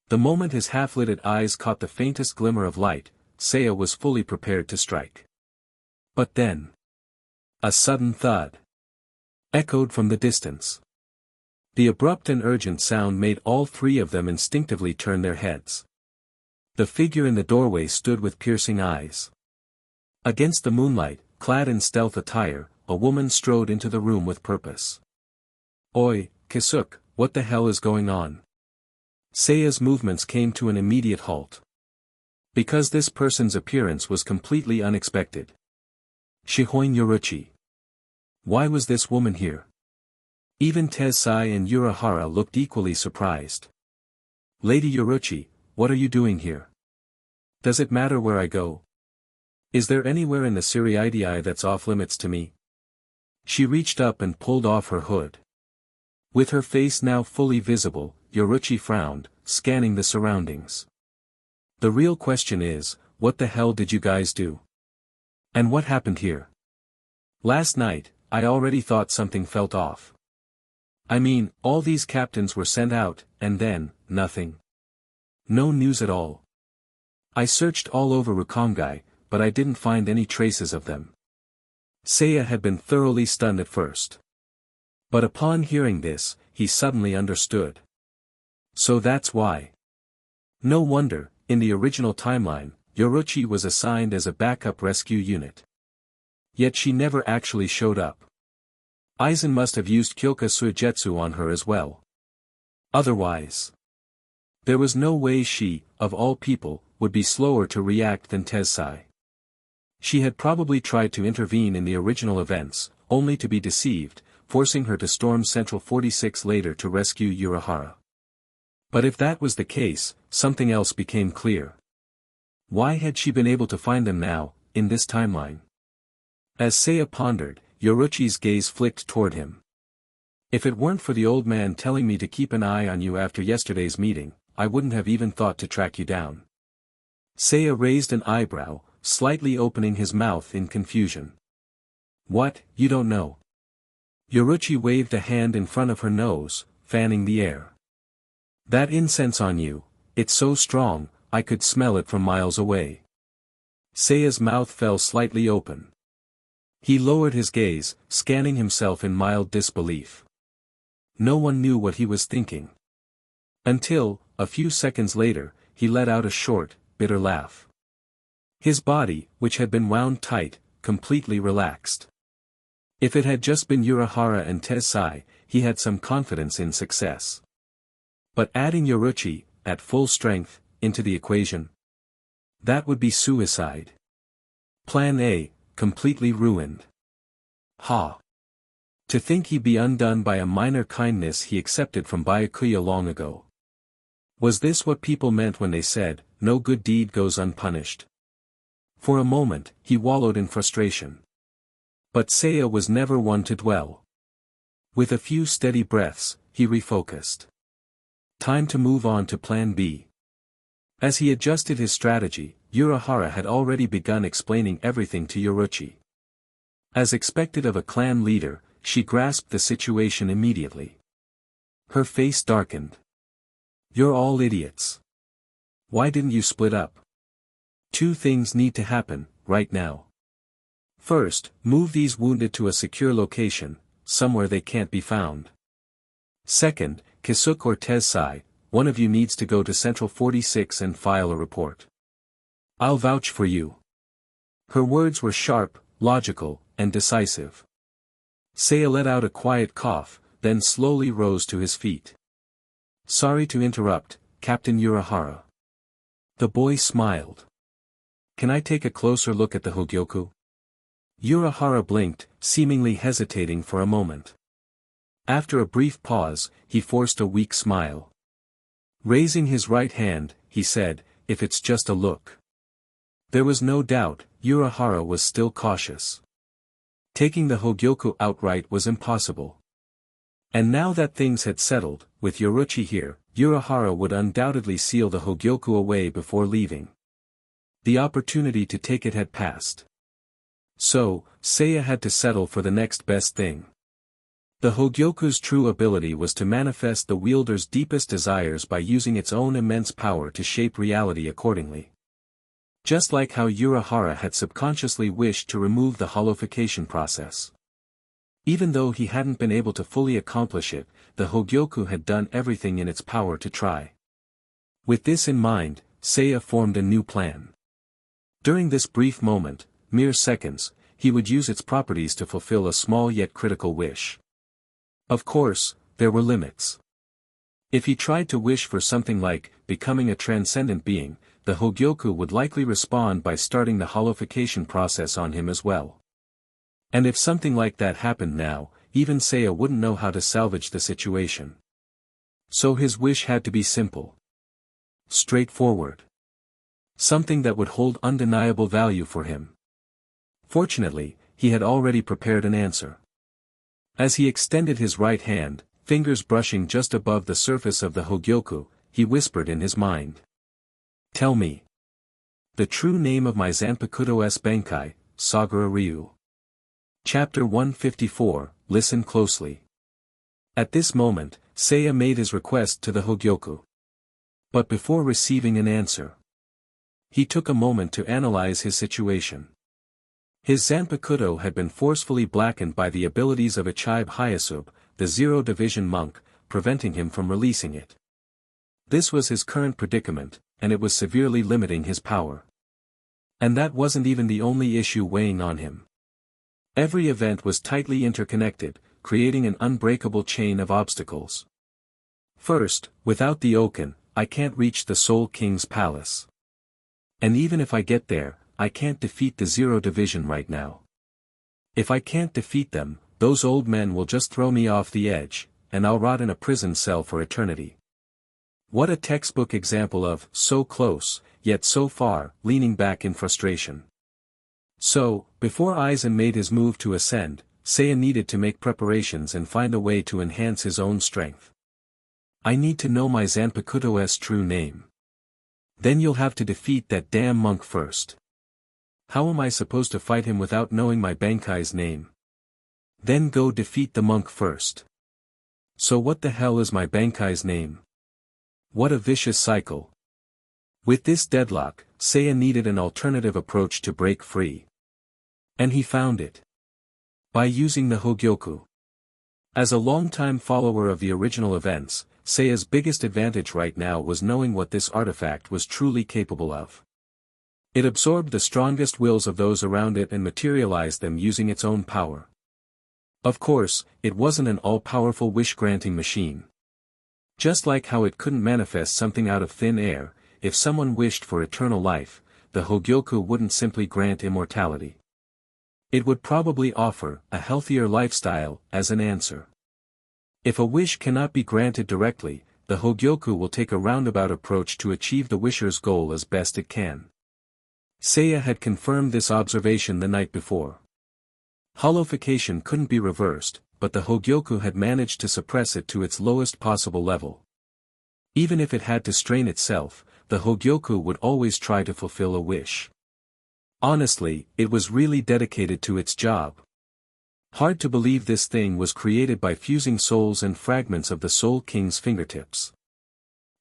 The moment his half-lidded eyes caught the faintest glimmer of light, Seiya was fully prepared to strike. But then, a sudden thud echoed from the distance. The abrupt and urgent sound made all three of them instinctively turn their heads. The figure in the doorway stood with piercing eyes. Against the moonlight, clad in stealth attire, a woman strode into the room with purpose. Oi, Kisuke, what the hell is going on? Seiya's movements came to an immediate halt. Because this person's appearance was completely unexpected. Shihoin Yoruichi. Why was this woman here? Even Tessai and Urahara looked equally surprised. Lady Yoruichi, what are you doing here? Does it matter where I go? Is there anywhere in the Siriidii that's off limits to me? She reached up and pulled off her hood. With her face now fully visible, Yoruichi frowned, scanning the surroundings. The real question is, what the hell did you guys do? And what happened here? Last night, I already thought something felt off. I mean, all these captains were sent out, and then, nothing. No news at all. I searched all over Rukongai, but I didn't find any traces of them. Seiya had been thoroughly stunned at first. But upon hearing this, he suddenly understood. So that's why. No wonder, in the original timeline, Yoruichi was assigned as a backup rescue unit. Yet she never actually showed up. Aizen must have used Kyoka Suigetsu on her as well. Otherwise, there was no way she, of all people, would be slower to react than Tessai. She had probably tried to intervene in the original events, only to be deceived, forcing her to storm Central 46 later to rescue Urahara. But if that was the case, something else became clear. Why had she been able to find them now, in this timeline? As Seiya pondered, Yoruichi's gaze flicked toward him. If it weren't for the old man telling me to keep an eye on you after yesterday's meeting, I wouldn't have even thought to track you down. Seiya raised an eyebrow, slightly opening his mouth in confusion. What, you don't know? Yoruichi waved a hand in front of her nose, fanning the air. That incense on you, it's so strong, I could smell it from miles away. Seiya's mouth fell slightly open. He lowered his gaze, scanning himself in mild disbelief. No one knew what he was thinking. Until, a few seconds later, he let out a short, bitter laugh. His body, which had been wound tight, completely relaxed. If it had just been Urahara and Tensai, he had some confidence in success. But adding Yoruichi, at full strength, into the equation? That would be suicide. Plan A, completely ruined. Ha! To think he'd be undone by a minor kindness he accepted from Byakuya long ago. Was this what people meant when they said, no good deed goes unpunished? For a moment, he wallowed in frustration. But Seiya was never one to dwell. With a few steady breaths, he refocused. Time to move on to Plan B. As he adjusted his strategy, Urahara had already begun explaining everything to Yoruichi. As expected of a clan leader, she grasped the situation immediately. Her face darkened. You're all idiots. Why didn't you split up? Two things need to happen, right now. First, move these wounded to a secure location, somewhere they can't be found. Second, Kisuke or Tensai, one of you needs to go to Central 46 and file a report. I'll vouch for you. Her words were sharp, logical, and decisive. Seiya let out a quiet cough, then slowly rose to his feet. Sorry to interrupt, Captain Urahara. The boy smiled. Can I take a closer look at the Hogyoku? Urahara blinked, seemingly hesitating for a moment. After a brief pause, he forced a weak smile. Raising his right hand, he said, if it's just a look. There was no doubt, Urahara was still cautious. Taking the Hogyoku outright was impossible. And now that things had settled, with Yoruichi here, Urahara would undoubtedly seal the Hogyoku away before leaving. The opportunity to take it had passed. So, Seiya had to settle for the next best thing. The Hogyoku's true ability was to manifest the wielder's deepest desires by using its own immense power to shape reality accordingly. Just like how Urahara had subconsciously wished to remove the Hollowification process. Even though he hadn't been able to fully accomplish it, the Hogyoku had done everything in its power to try. With this in mind, Seiya formed a new plan. During this brief moment, mere seconds, he would use its properties to fulfill a small yet critical wish. Of course, there were limits. If he tried to wish for something like, becoming a transcendent being, the Hogyoku would likely respond by starting the Hollowification process on him as well. And if something like that happened now, even Seiya wouldn't know how to salvage the situation. So his wish had to be simple. Straightforward. Something that would hold undeniable value for him. Fortunately, he had already prepared an answer. As he extended his right hand, fingers brushing just above the surface of the Hogyoku, he whispered in his mind. Tell me. The true name of my Zanpakuto's Bankai, Sagara Ryu. Chapter 154, Listen closely. At this moment, Seiya made his request to the Hogyoku. But before receiving an answer, he took a moment to analyze his situation. His Zanpakuto had been forcefully blackened by the abilities of Ichibe Hyasube, the Zero Division monk, preventing him from releasing it. This was his current predicament, and it was severely limiting his power. And that wasn't even the only issue weighing on him. Every event was tightly interconnected, creating an unbreakable chain of obstacles. First, without the Oken, I can't reach the Soul King's palace. And even if I get there, I can't defeat the Zero Division right now. If I can't defeat them, those old men will just throw me off the edge, and I'll rot in a prison cell for eternity. What a textbook example of, so close, yet so far, leaning back in frustration. So, before Aizen made his move to ascend, Seiya needed to make preparations and find a way to enhance his own strength. I need to know my Zanpakuto's true name. Then you'll have to defeat that damn monk first. How am I supposed to fight him without knowing my Bankai's name? Then go defeat the monk first. So what the hell is my Bankai's name? What a vicious cycle. With this deadlock, Seiya needed an alternative approach to break free. And he found it. By using the Hogyoku. As a longtime follower of the original events, Seiya's biggest advantage right now was knowing what this artifact was truly capable of. It absorbed the strongest wills of those around it and materialized them using its own power. Of course, it wasn't an all-powerful wish-granting machine. Just like how it couldn't manifest something out of thin air, if someone wished for eternal life, the Hogyoku wouldn't simply grant immortality. It would probably offer a healthier lifestyle as an answer. If a wish cannot be granted directly, the Hogyoku will take a roundabout approach to achieve the wisher's goal as best it can. Seiya had confirmed this observation the night before. Hollowification couldn't be reversed, but the Hogyoku had managed to suppress it to its lowest possible level. Even if it had to strain itself, the Hogyoku would always try to fulfill a wish. Honestly, it was really dedicated to its job. Hard to believe this thing was created by fusing souls and fragments of the Soul King's fingertips.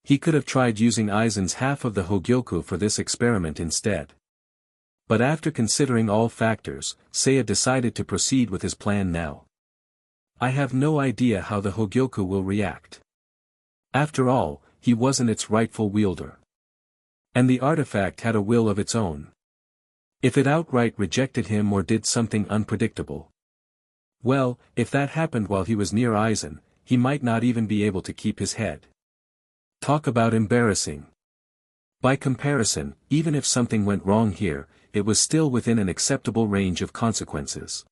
He could have tried using Aizen's half of the Hogyoku for this experiment instead. But after considering all factors, Seiya decided to proceed with his plan now. I have no idea how the Hogyoku will react. After all, he wasn't its rightful wielder. And the artifact had a will of its own. If it outright rejected him or did something unpredictable. Well, if that happened while he was near Aizen, he might not even be able to keep his head. Talk about embarrassing. By comparison, even if something went wrong here, it was still within an acceptable range of consequences.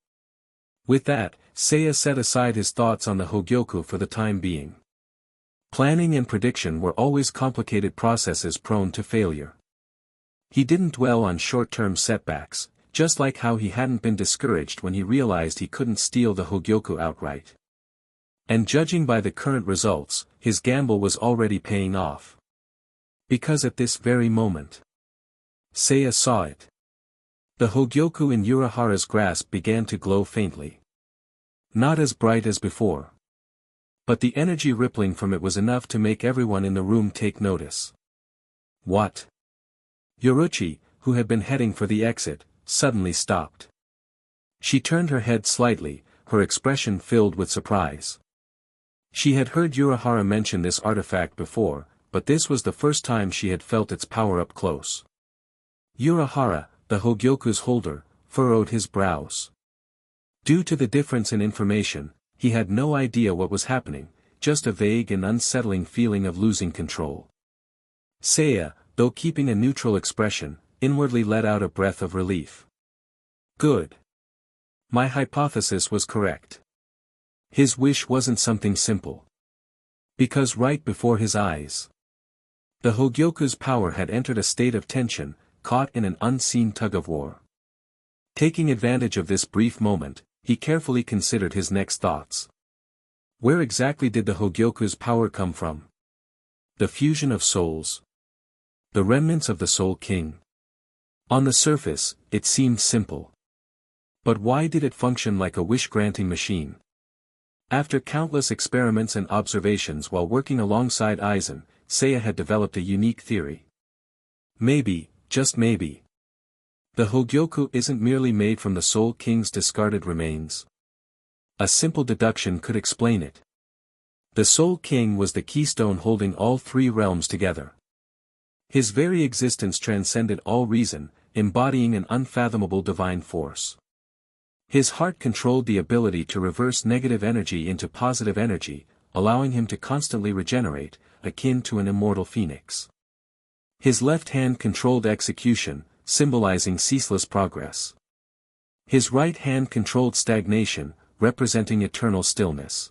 With that, Seiya set aside his thoughts on the Hogyoku for the time being. Planning and prediction were always complicated processes prone to failure. He didn't dwell on short-term setbacks, just like how he hadn't been discouraged when he realized he couldn't steal the Hogyoku outright. And judging by the current results, his gamble was already paying off. Because at this very moment, Seiya saw it. The Hogyoku in Urahara's grasp began to glow faintly. Not as bright as before. But the energy rippling from it was enough to make everyone in the room take notice. What? Yoruichi, who had been heading for the exit, suddenly stopped. She turned her head slightly, her expression filled with surprise. She had heard Urahara mention this artifact before, but this was the first time she had felt its power up close. Urahara, the Hogyoku's holder, furrowed his brows. Due to the difference in information, he had no idea what was happening, just a vague and unsettling feeling of losing control. Seiya, though keeping a neutral expression, inwardly let out a breath of relief. Good. My hypothesis was correct. His wish wasn't something simple. Because right before his eyes, the Hogyoku's power had entered a state of tension, caught in an unseen tug-of-war. Taking advantage of this brief moment, he carefully considered his next thoughts. Where exactly did the Hogyoku's power come from? The fusion of souls. The remnants of the Soul King. On the surface, it seemed simple. But why did it function like a wish-granting machine? After countless experiments and observations while working alongside Aizen, Seiya had developed a unique theory. Maybe, just maybe, the Hogyoku isn't merely made from the Soul King's discarded remains. A simple deduction could explain it. The Soul King was the keystone holding all three realms together. His very existence transcended all reason, embodying an unfathomable divine force. His heart controlled the ability to reverse negative energy into positive energy, allowing him to constantly regenerate, akin to an immortal phoenix. His left hand controlled execution, symbolizing ceaseless progress. His right hand controlled stagnation, representing eternal stillness.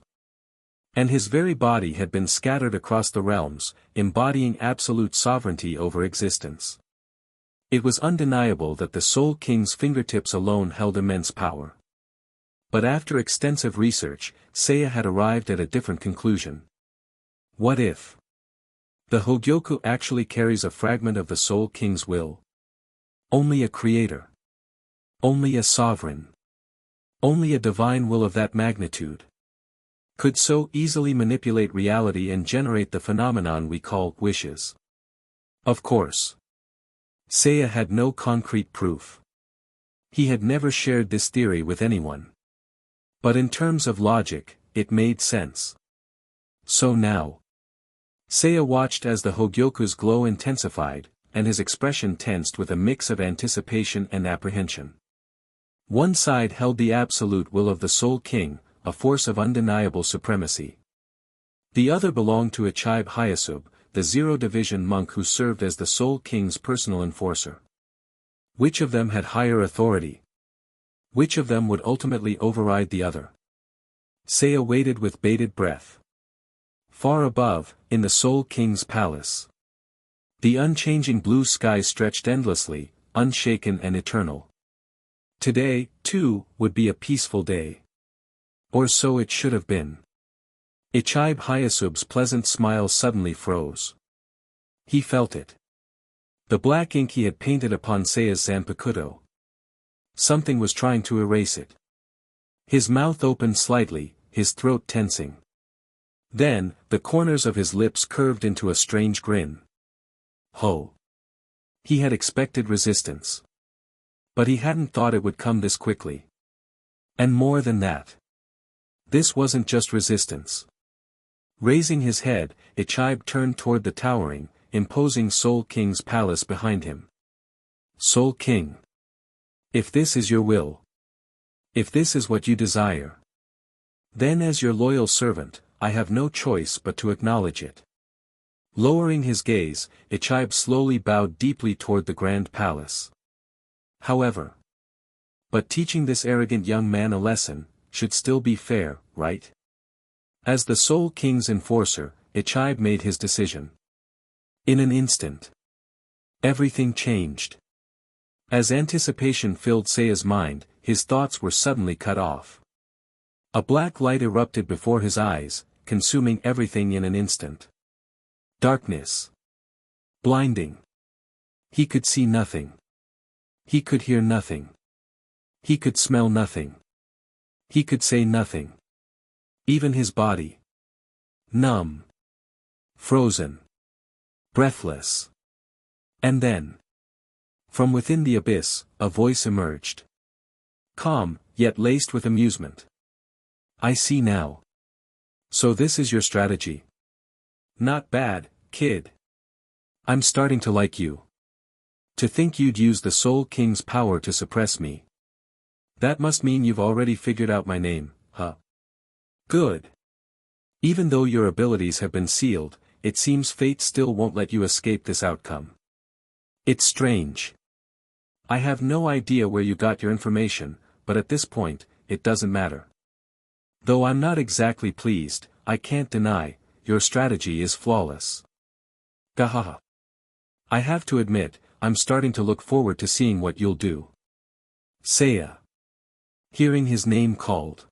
And his very body had been scattered across the realms, embodying absolute sovereignty over existence. It was undeniable that the Soul King's fingertips alone held immense power. But after extensive research, Seiya had arrived at a different conclusion. What if the Hogyoku actually carries a fragment of the Soul King's will? Only a creator. Only a sovereign. Only a divine will of that magnitude could so easily manipulate reality and generate the phenomenon we call wishes. Of course, Seiya had no concrete proof. He had never shared this theory with anyone. But in terms of logic, it made sense. So now. Seiya watched as the Hogyoku's glow intensified, and his expression tensed with a mix of anticipation and apprehension. One side held the absolute will of the Soul King, a force of undeniable supremacy. The other belonged to Ichibe Hyasube, the Zero Division monk who served as the Soul King's personal enforcer. Which of them had higher authority? Which of them would ultimately override the other? Seiya waited with bated breath. Far above, in the Soul King's palace, the unchanging blue sky stretched endlessly, unshaken and eternal. Today, too, would be a peaceful day. Or so it should have been. Ichibe Hyasube's pleasant smile suddenly froze. He felt it. The black ink he had painted upon Seiya's Zanpakuto. Something was trying to erase it. His mouth opened slightly, his throat tensing. Then, the corners of his lips curved into a strange grin. Ho! He had expected resistance. But he hadn't thought it would come this quickly. And more than that. This wasn't just resistance. Raising his head, Ichibe turned toward the towering, imposing Soul King's palace behind him. Soul King. If this is your will. If this is what you desire. Then as your loyal servant, I have no choice but to acknowledge it. Lowering his gaze, Ichibe slowly bowed deeply toward the grand palace. However. But teaching this arrogant young man a lesson, should still be fair, right? As the Soul King's enforcer, Ichibe made his decision. In an instant. Everything changed. As anticipation filled Seiya's mind, his thoughts were suddenly cut off. A black light erupted before his eyes, consuming everything in an instant. Darkness. Blinding. He could see nothing. He could hear nothing. He could smell nothing. He could say nothing. Even his body. Numb. Frozen. Breathless. And then. From within the abyss, a voice emerged. Calm, yet laced with amusement. I see now. So this is your strategy. Not bad, kid. I'm starting to like you. To think you'd use the Soul King's power to suppress me. That must mean you've already figured out my name, huh? Good. Even though your abilities have been sealed, it seems fate still won't let you escape this outcome. It's strange. I have no idea where you got your information, but at this point, it doesn't matter. Though I'm not exactly pleased, I can't deny, your strategy is flawless. Gahaha. I have to admit, I'm starting to look forward to seeing what you'll do. Seiya. Hearing his name called.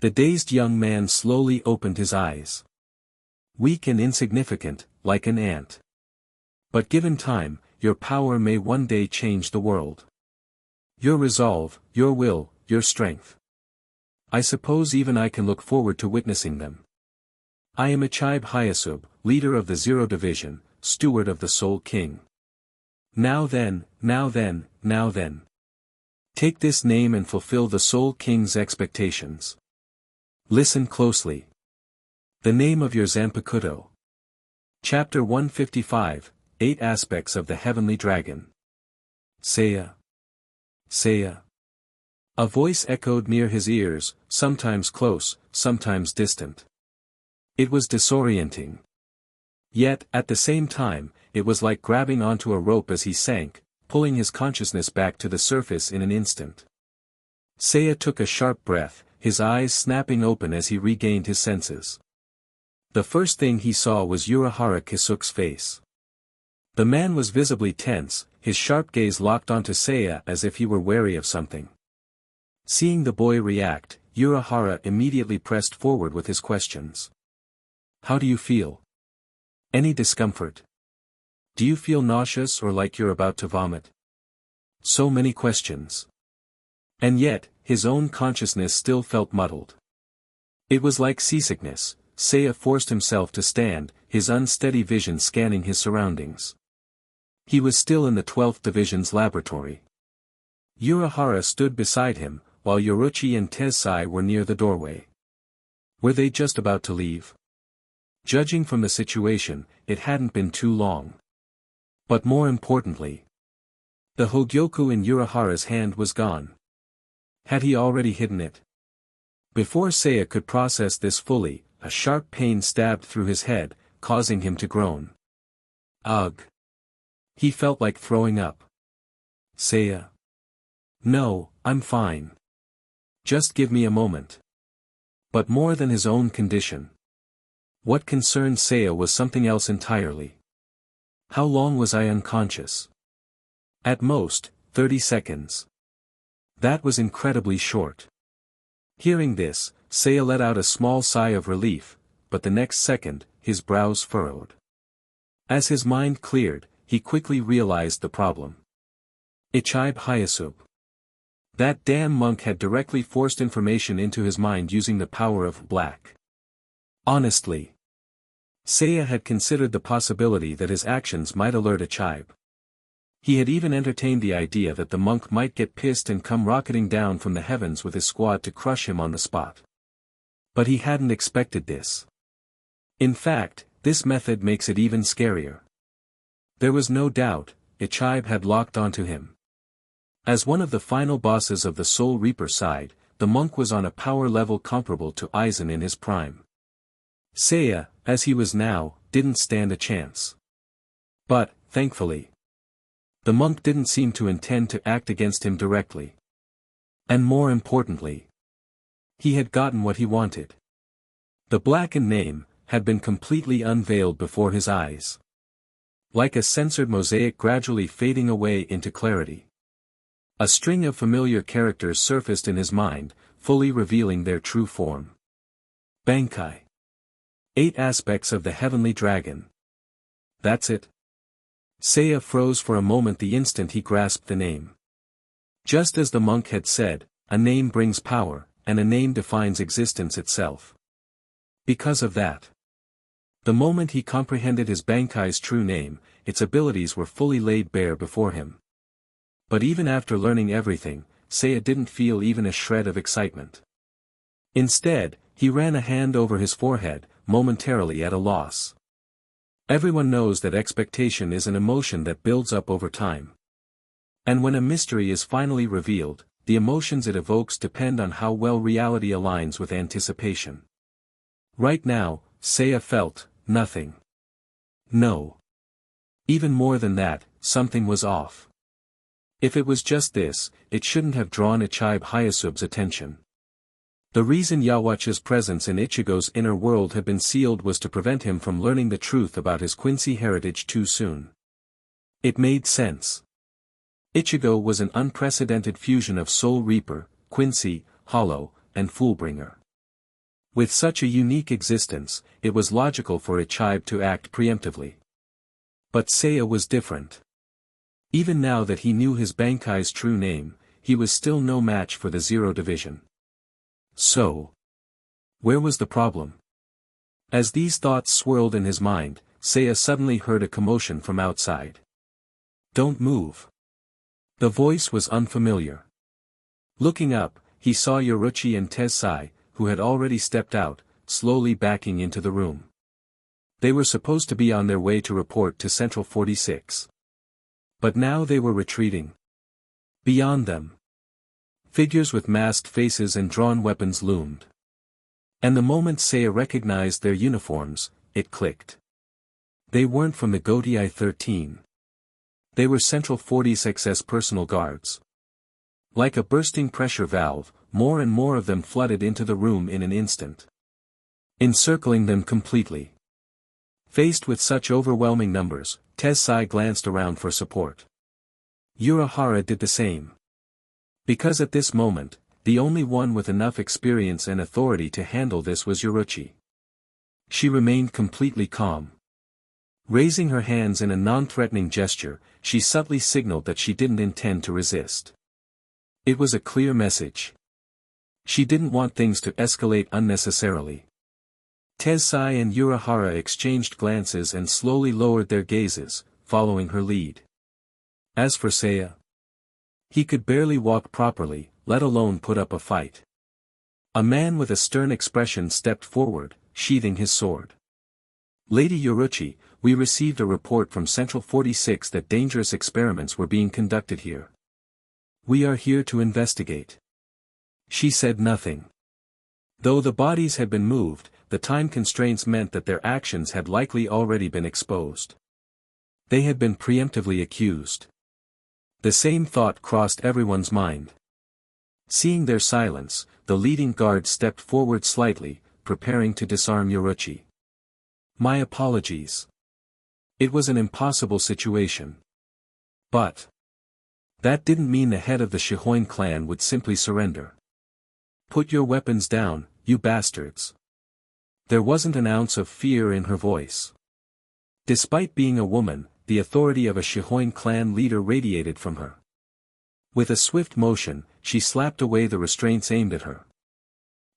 The dazed young man slowly opened his eyes. Weak and insignificant, like an ant. But given time, your power may one day change the world. Your resolve, your will, your strength. I suppose even I can look forward to witnessing them. I am Ichibe Hyasube, leader of the Zero Division, steward of the Soul King. Now then, now then, now then. Take this name and fulfill the Soul King's expectations. Listen closely. The name of your Zanpakuto. Chapter 155, 8 Aspects of the Heavenly Dragon. Seiya. Seiya. A voice echoed near his ears, sometimes close, sometimes distant. It was disorienting. Yet, at the same time, it was like grabbing onto a rope as he sank, pulling his consciousness back to the surface in an instant. Seiya took a sharp breath, his eyes snapping open as he regained his senses. The first thing he saw was Urahara Kisuke's face. The man was visibly tense, his sharp gaze locked onto Seiya as if he were wary of something. Seeing the boy react, Urahara immediately pressed forward with his questions. How do you feel? Any discomfort? Do you feel nauseous or like you're about to vomit? So many questions. And yet, his own consciousness still felt muddled. It was like seasickness. Seiya forced himself to stand, his unsteady vision scanning his surroundings. He was still in the 12th Division's laboratory. Urahara stood beside him, while Yoruichi and Tensai were near the doorway. Were they just about to leave? Judging from the situation, it hadn't been too long. But more importantly, the Hogyoku in Urahara's hand was gone. Had he already hidden it? Before Seiya could process this fully, a sharp pain stabbed through his head, causing him to groan. Ugh! He felt like throwing up. Seiya. No, I'm fine. Just give me a moment. But more than his own condition. What concerned Seiya was something else entirely. How long was I unconscious? At most, 30 seconds. That was incredibly short. Hearing this, Seiya let out a small sigh of relief, but the next second, his brows furrowed. As his mind cleared, he quickly realized the problem. Ichibe Hyasub. That damn monk had directly forced information into his mind using the power of black. Honestly, Seiya had considered the possibility that his actions might alert Ichibe. He had even entertained the idea that the monk might get pissed and come rocketing down from the heavens with his squad to crush him on the spot. But he hadn't expected this. In fact, this method makes it even scarier. There was no doubt, Ichibe had locked onto him. As one of the final bosses of the Soul Reaper side, the monk was on a power level comparable to Aizen in his prime. Seiya, as he was now, didn't stand a chance. But, thankfully, the monk didn't seem to intend to act against him directly. And more importantly, he had gotten what he wanted. The blackened name had been completely unveiled before his eyes. Like a censored mosaic gradually fading away into clarity. A string of familiar characters surfaced in his mind, fully revealing their true form. Bankai. 8 aspects of the heavenly dragon. That's it. Seiya froze for a moment the instant he grasped the name. Just as the monk had said, a name brings power, and a name defines existence itself. Because of that, the moment he comprehended his Bankai's true name, its abilities were fully laid bare before him. But even after learning everything, Seiya didn't feel even a shred of excitement. Instead, he ran a hand over his forehead, momentarily at a loss. Everyone knows that expectation is an emotion that builds up over time. And when a mystery is finally revealed, the emotions it evokes depend on how well reality aligns with anticipation. Right now, Seiya felt nothing. No. Even more than that, something was off. If it was just this, it shouldn't have drawn Ichibe Hyasub's attention. The reason Yawachi's presence in Ichigo's inner world had been sealed was to prevent him from learning the truth about his Quincy heritage too soon. It made sense. Ichigo was an unprecedented fusion of Soul Reaper, Quincy, Hollow, and Foolbringer. With such a unique existence, it was logical for Ichibe to act preemptively. But Seiya was different. Even now that he knew his Bankai's true name, he was still no match for the Zero Division. So, where was the problem? As these thoughts swirled in his mind, Seiya suddenly heard a commotion from outside. Don't move. The voice was unfamiliar. Looking up, he saw Yoruichi and Tensai, who had already stepped out, slowly backing into the room. They were supposed to be on their way to report to Central 46. But now they were retreating. Beyond them, figures with masked faces and drawn weapons loomed. And the moment Seiya recognized their uniforms, it clicked. They weren't from the Gotei 13. They were Central 46's personal guards. Like a bursting pressure valve, more and more of them flooded into the room in an instant, encircling them completely. Faced with such overwhelming numbers, Tensai glanced around for support. Urahara did the same. Because at this moment, the only one with enough experience and authority to handle this was Yoruichi. She remained completely calm. Raising her hands in a non-threatening gesture, she subtly signaled that she didn't intend to resist. It was a clear message. She didn't want things to escalate unnecessarily. Tensai and Urahara exchanged glances and slowly lowered their gazes, following her lead. As for Seiya, he could barely walk properly, let alone put up a fight. A man with a stern expression stepped forward, sheathing his sword. Lady Yoruichi, we received a report from Central 46 that dangerous experiments were being conducted here. We are here to investigate. She said nothing. Though the bodies had been moved, the time constraints meant that their actions had likely already been exposed. They had been preemptively accused. The same thought crossed everyone's mind. Seeing their silence, the leading guard stepped forward slightly, preparing to disarm Yoruichi. My apologies. It was an impossible situation. But that didn't mean the head of the Shihoin clan would simply surrender. Put your weapons down, you bastards. There wasn't an ounce of fear in her voice. Despite being a woman, the authority of a Shihoin clan leader radiated from her. With a swift motion, she slapped away the restraints aimed at her.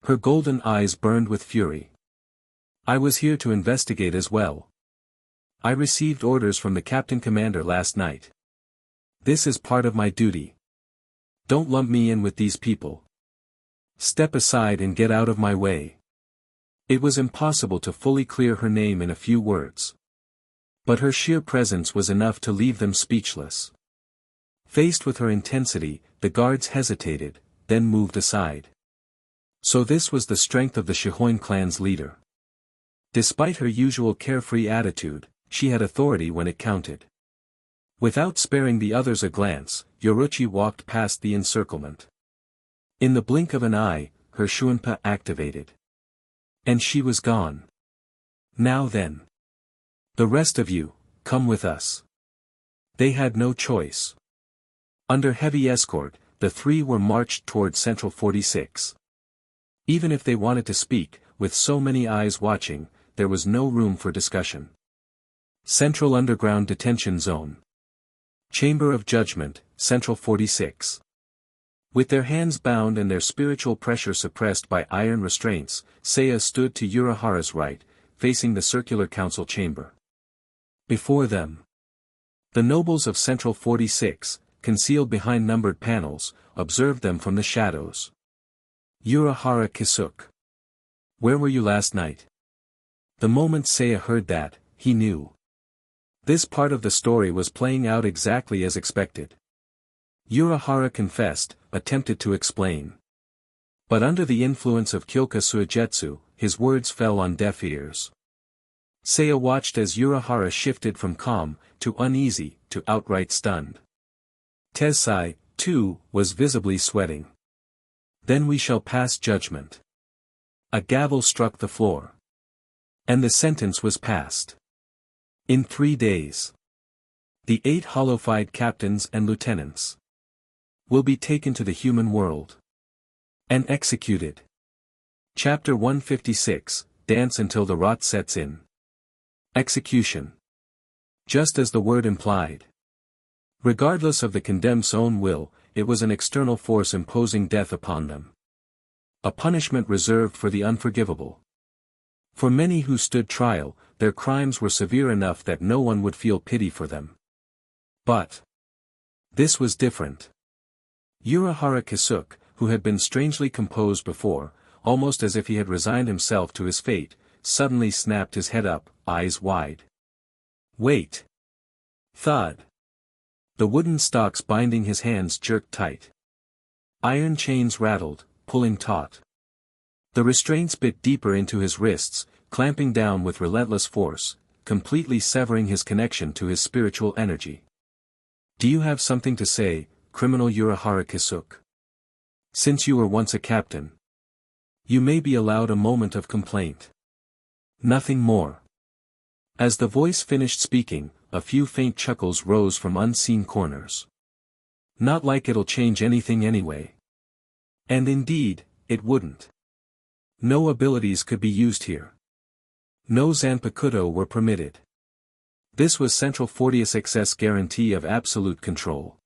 Her golden eyes burned with fury. I was here to investigate as well. I received orders from the Captain Commander last night. This is part of my duty. Don't lump me in with these people. Step aside and get out of my way. It was impossible to fully clear her name in a few words. But her sheer presence was enough to leave them speechless. Faced with her intensity, the guards hesitated, then moved aside. So this was the strength of the Shihoin clan's leader. Despite her usual carefree attitude, she had authority when it counted. Without sparing the others a glance, Yoruichi walked past the encirclement. In the blink of an eye, her Shuinpa activated. And she was gone. Now then. The rest of you, come with us. They had no choice. Under heavy escort, the three were marched toward Central 46. Even if they wanted to speak, with so many eyes watching, there was no room for discussion. Central Underground Detention Zone. Chamber of Judgment, Central 46. With their hands bound and their spiritual pressure suppressed by iron restraints, Seiya stood to Urahara's right, facing the circular council chamber. Before them, the nobles of Central 46, concealed behind numbered panels, observed them from the shadows. Urahara Kisuke. Where were you last night? The moment Seiya heard that, he knew. This part of the story was playing out exactly as expected. Urahara confessed, attempted to explain. But under the influence of Kyoka Suigetsu, his words fell on deaf ears. Seiya watched as Urahara shifted from calm, to uneasy, to outright stunned. Tessai, too, was visibly sweating. Then we shall pass judgment. A gavel struck the floor. And the sentence was passed. In 3 days. The 8 hollowified captains and lieutenants will be taken to the human world. And executed. Chapter 156, Dance until the rot sets in. Execution. Just as the word implied. Regardless of the condemned's own will, it was an external force imposing death upon them. A punishment reserved for the unforgivable. For many who stood trial, their crimes were severe enough that no one would feel pity for them. But this was different. Urahara Kisuke, who had been strangely composed before, almost as if he had resigned himself to his fate, suddenly snapped his head up, eyes wide. Wait. Thud. The wooden stalks binding his hands jerked tight. Iron chains rattled, pulling taut. The restraints bit deeper into his wrists, clamping down with relentless force, completely severing his connection to his spiritual energy. Do you have something to say, criminal Urahara Kisuke? Since you were once a captain, you may be allowed a moment of complaint. Nothing more. As the voice finished speaking, a few faint chuckles rose from unseen corners. Not like it'll change anything anyway. And indeed, it wouldn't. No abilities could be used here. No Zanpakuto were permitted. This was Central 46's guarantee of absolute control.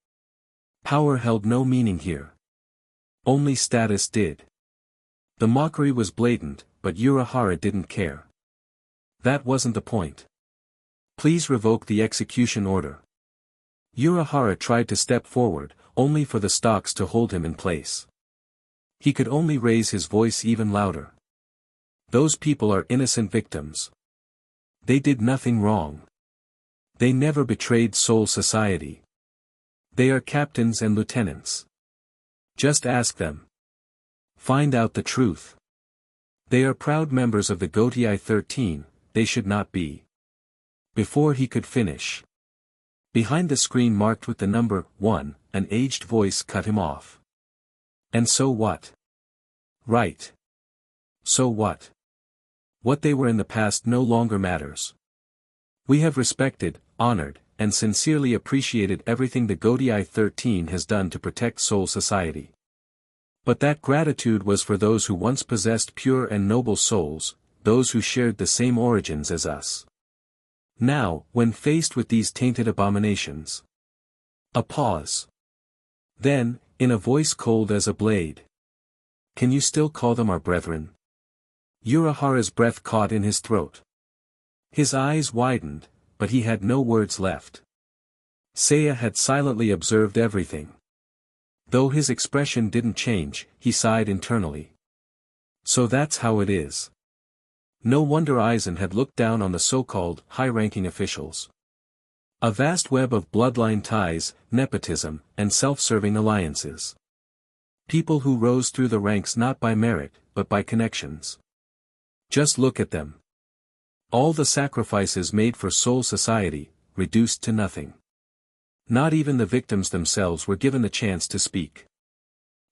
Power held no meaning here. Only status did. The mockery was blatant, but Urahara didn't care. That wasn't the point. Please revoke the execution order. Urahara tried to step forward, only for the stalks to hold him in place. He could only raise his voice even louder. Those people are innocent victims. They did nothing wrong. They never betrayed Soul Society. They are captains and lieutenants. Just ask them. Find out the truth. They are proud members of the Gotei 13, they should not be. Before he could finish. Behind the screen marked with the number 1, an aged voice cut him off. And so what? Right. So what? What they were in the past no longer matters. We have respected, honored, and sincerely appreciated everything the Gotei 13 has done to protect Soul Society. But that gratitude was for those who once possessed pure and noble souls, those who shared the same origins as us. Now, when faced with these tainted abominations. A pause. Then, in a voice cold as a blade. Can you still call them our brethren? Urahara's breath caught in his throat. His eyes widened, but he had no words left. Seiya had silently observed everything. Though his expression didn't change, he sighed internally. So that's how it is. No wonder Aizen had looked down on the so-called high-ranking officials. A vast web of bloodline ties, nepotism, and self-serving alliances. People who rose through the ranks not by merit, but by connections. Just look at them. All the sacrifices made for Soul Society, reduced to nothing. Not even the victims themselves were given the chance to speak.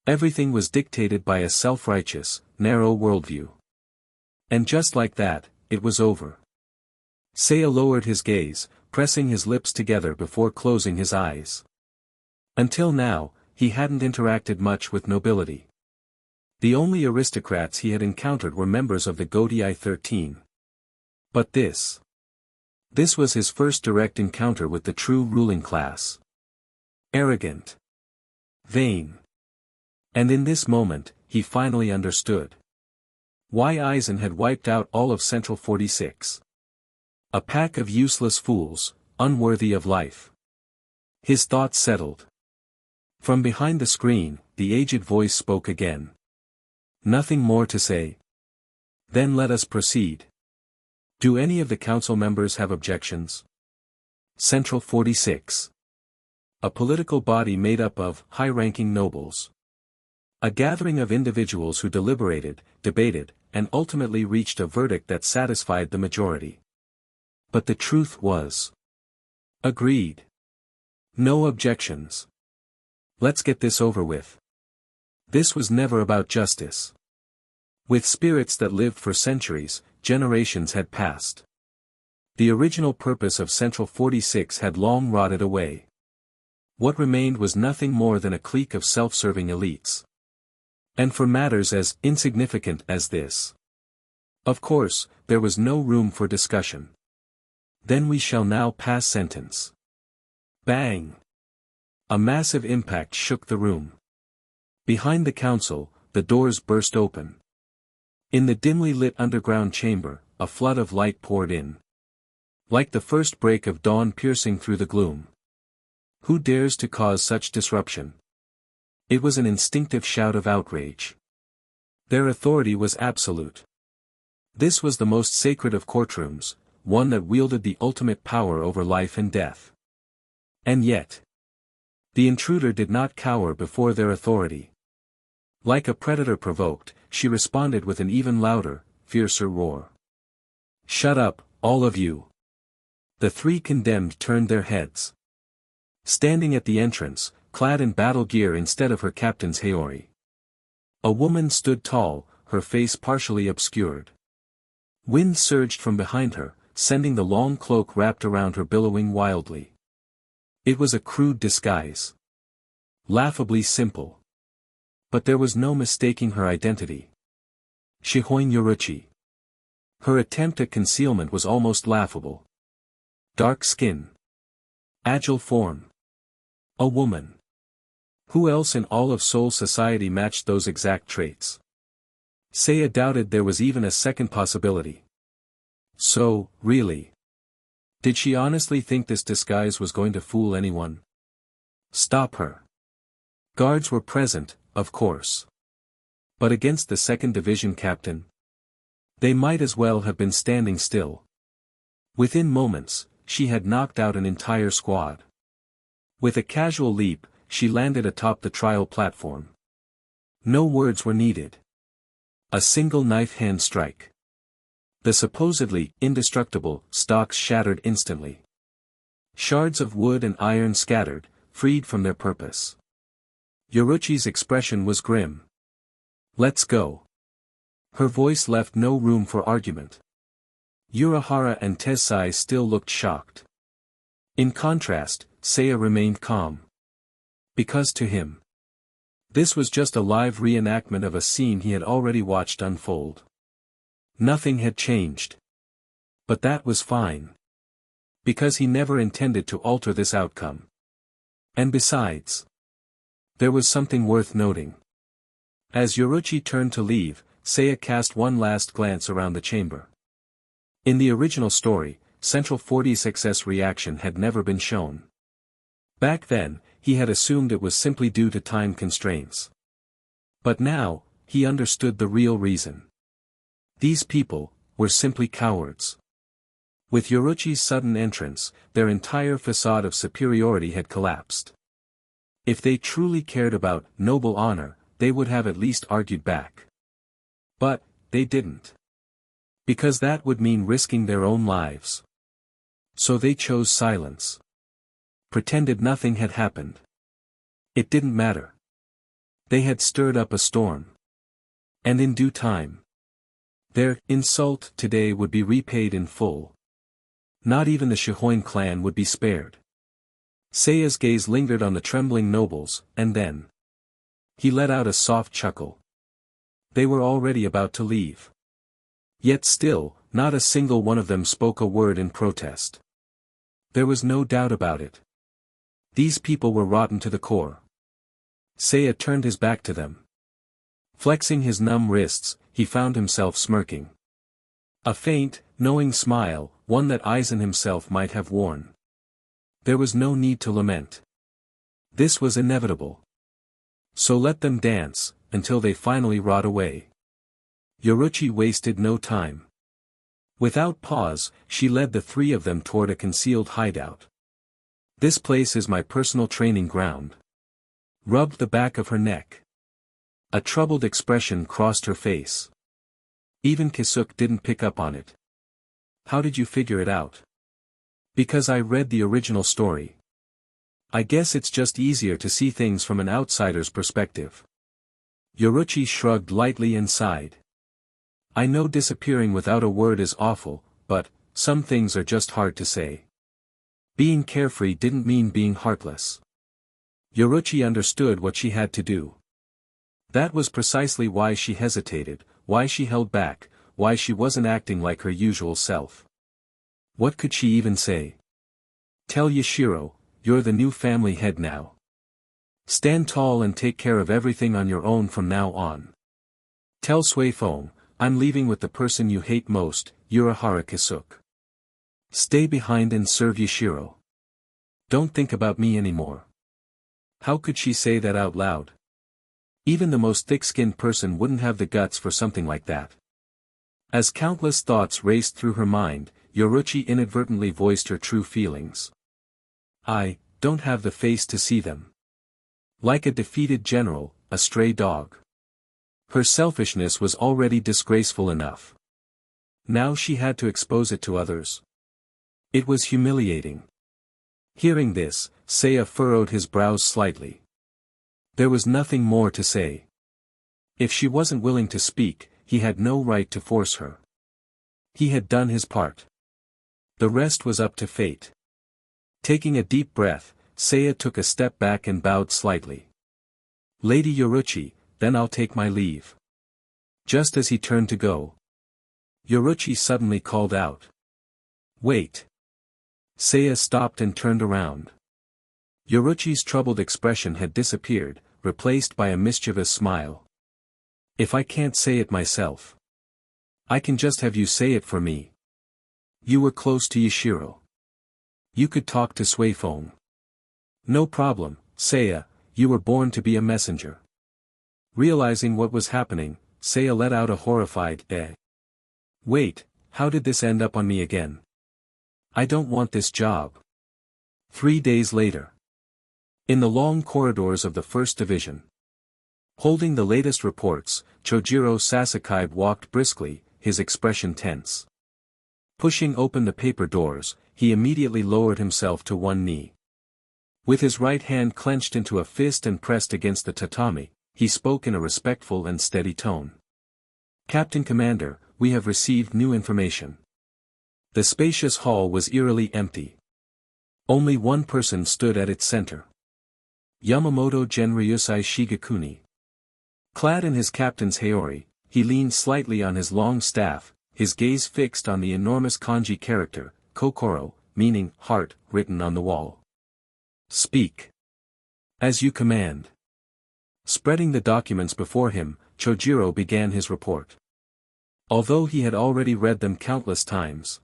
Everything was dictated by a self-righteous, narrow worldview. And just like that, it was over. Seiya lowered his gaze, pressing his lips together before closing his eyes. Until now, he hadn't interacted much with nobility. The only aristocrats he had encountered were members of the Gotei 13. But this was his first direct encounter with the true ruling class. Arrogant. Vain. And in this moment, he finally understood why Aizen had wiped out all of Central 46. A pack of useless fools, unworthy of life. His thoughts settled. From behind the screen, the aged voice spoke again. Nothing more to say. Then let us proceed. Do any of the council members have objections? Central 46. A political body made up of high-ranking nobles. A gathering of individuals who deliberated, debated, and ultimately reached a verdict that satisfied the majority. But the truth was. Agreed. No objections. Let's get this over with. This was never about justice. With spirits that lived for centuries, generations had passed. The original purpose of Central 46 had long rotted away. What remained was nothing more than a clique of self-serving elites. And for matters as insignificant as this. Of course, there was no room for discussion. Then we shall now pass sentence. Bang! A massive impact shook the room. Behind the council, the doors burst open. In the dimly lit underground chamber, a flood of light poured in. Like the first break of dawn piercing through the gloom. Who dares to cause such disruption? It was an instinctive shout of outrage. Their authority was absolute. This was the most sacred of courtrooms, one that wielded the ultimate power over life and death. And yet, the intruder did not cower before their authority. Like a predator provoked, she responded with an even louder, fiercer roar. Shut up, all of you. The three condemned turned their heads. Standing at the entrance, clad in battle gear instead of her captain's haori. A woman stood tall, her face partially obscured. Wind surged from behind her, sending the long cloak wrapped around her billowing wildly. It was a crude disguise. Laughably simple. But there was no mistaking her identity. Shihoin Yoruichi. Her attempt at concealment was almost laughable. Dark skin. Agile form. A woman. Who else in all of Soul Society matched those exact traits? Seiya doubted there was even a second possibility. So, really? Did she honestly think this disguise was going to fool anyone? Stop her. Guards were present, of course. But against the second division captain? They might as well have been standing still. Within moments, she had knocked out an entire squad. With a casual leap, she landed atop the trial platform. No words were needed. A single knife hand strike. The supposedly indestructible stocks shattered instantly. Shards of wood and iron scattered, freed from their purpose. Yoruichi's expression was grim. "Let's go." Her voice left no room for argument. Urahara and Tessai still looked shocked. In contrast, Seiya remained calm. Because to him, this was just a live reenactment of a scene he had already watched unfold. Nothing had changed. But that was fine. Because he never intended to alter this outcome. And besides, there was something worth noting. As Yoruichi turned to leave, Seiya cast one last glance around the chamber. In the original story, Central 46's reaction had never been shown. Back then, he had assumed it was simply due to time constraints. But now, he understood the real reason. These people were simply cowards. With Yoruichi's sudden entrance, their entire facade of superiority had collapsed. If they truly cared about noble honor, they would have at least argued back. But, they didn't. Because that would mean risking their own lives. So they chose silence. Pretended nothing had happened. It didn't matter. They had stirred up a storm. And in due time, their insult today would be repaid in full. Not even the Shihoin clan would be spared. Seiya's gaze lingered on the trembling nobles, and then he let out a soft chuckle. They were already about to leave. Yet still, not a single one of them spoke a word in protest. There was no doubt about it. These people were rotten to the core. Seiya turned his back to them. Flexing his numb wrists, he found himself smirking. A faint, knowing smile, one that Aizen himself might have worn. There was no need to lament. This was inevitable. So let them dance, until they finally rot away. Yoruichi wasted no time. Without pause, she led the three of them toward a concealed hideout. "This place is my personal training ground." Rubbed the back of her neck. A troubled expression crossed her face. Even Kisuke didn't pick up on it. "How did you figure it out?" "Because I read the original story. I guess it's just easier to see things from an outsider's perspective." Yoruichi shrugged lightly and sighed. "I know disappearing without a word is awful, but some things are just hard to say." Being carefree didn't mean being heartless. Yoruichi understood what she had to do. That was precisely why she hesitated, why she held back, why she wasn't acting like her usual self. What could she even say? Tell Yashiro, "You're the new family head now. Stand tall and take care of everything on your own from now on." Tell Suifeng, "I'm leaving with the person you hate most, Urahara Kisuke. Stay behind and serve Yashiro. Don't think about me anymore." How could she say that out loud? Even the most thick-skinned person wouldn't have the guts for something like that. As countless thoughts raced through her mind, Yoruichi inadvertently voiced her true feelings. "I don't have the face to see them." Like a defeated general, a stray dog. Her selfishness was already disgraceful enough. Now she had to expose it to others. It was humiliating. Hearing this, Seiya furrowed his brows slightly. There was nothing more to say. If she wasn't willing to speak, he had no right to force her. He had done his part. The rest was up to fate. Taking a deep breath, Seiya took a step back and bowed slightly. "Lady Yoruichi, then I'll take my leave." Just as he turned to go, Yoruichi suddenly called out. "Wait." Seiya stopped and turned around. Yoruichi's troubled expression had disappeared, replaced by a mischievous smile. "If I can't say it myself, I can just have you say it for me. You were close to Yashiro. You could talk to Suifeng. No problem, Seiya, you were born to be a messenger." Realizing what was happening, Seiya let out a horrified eh. Wait, how did this end up on me again? I don't want this job. 3 days later. In the long corridors of the First Division. Holding the latest reports, Chojiro Sasaki walked briskly, his expression tense. Pushing open the paper doors, he immediately lowered himself to one knee. With his right hand clenched into a fist and pressed against the tatami, he spoke in a respectful and steady tone. Captain Commander, we have received new information. The spacious hall was eerily empty. Only one person stood at its center. Yamamoto Genryusai Shigekuni. Clad in his captain's haori, he leaned slightly on his long staff, his gaze fixed on the enormous kanji character, kokoro, meaning heart, written on the wall. Speak. As you command. Spreading the documents before him, Chojiro began his report. Although he had already read them countless times.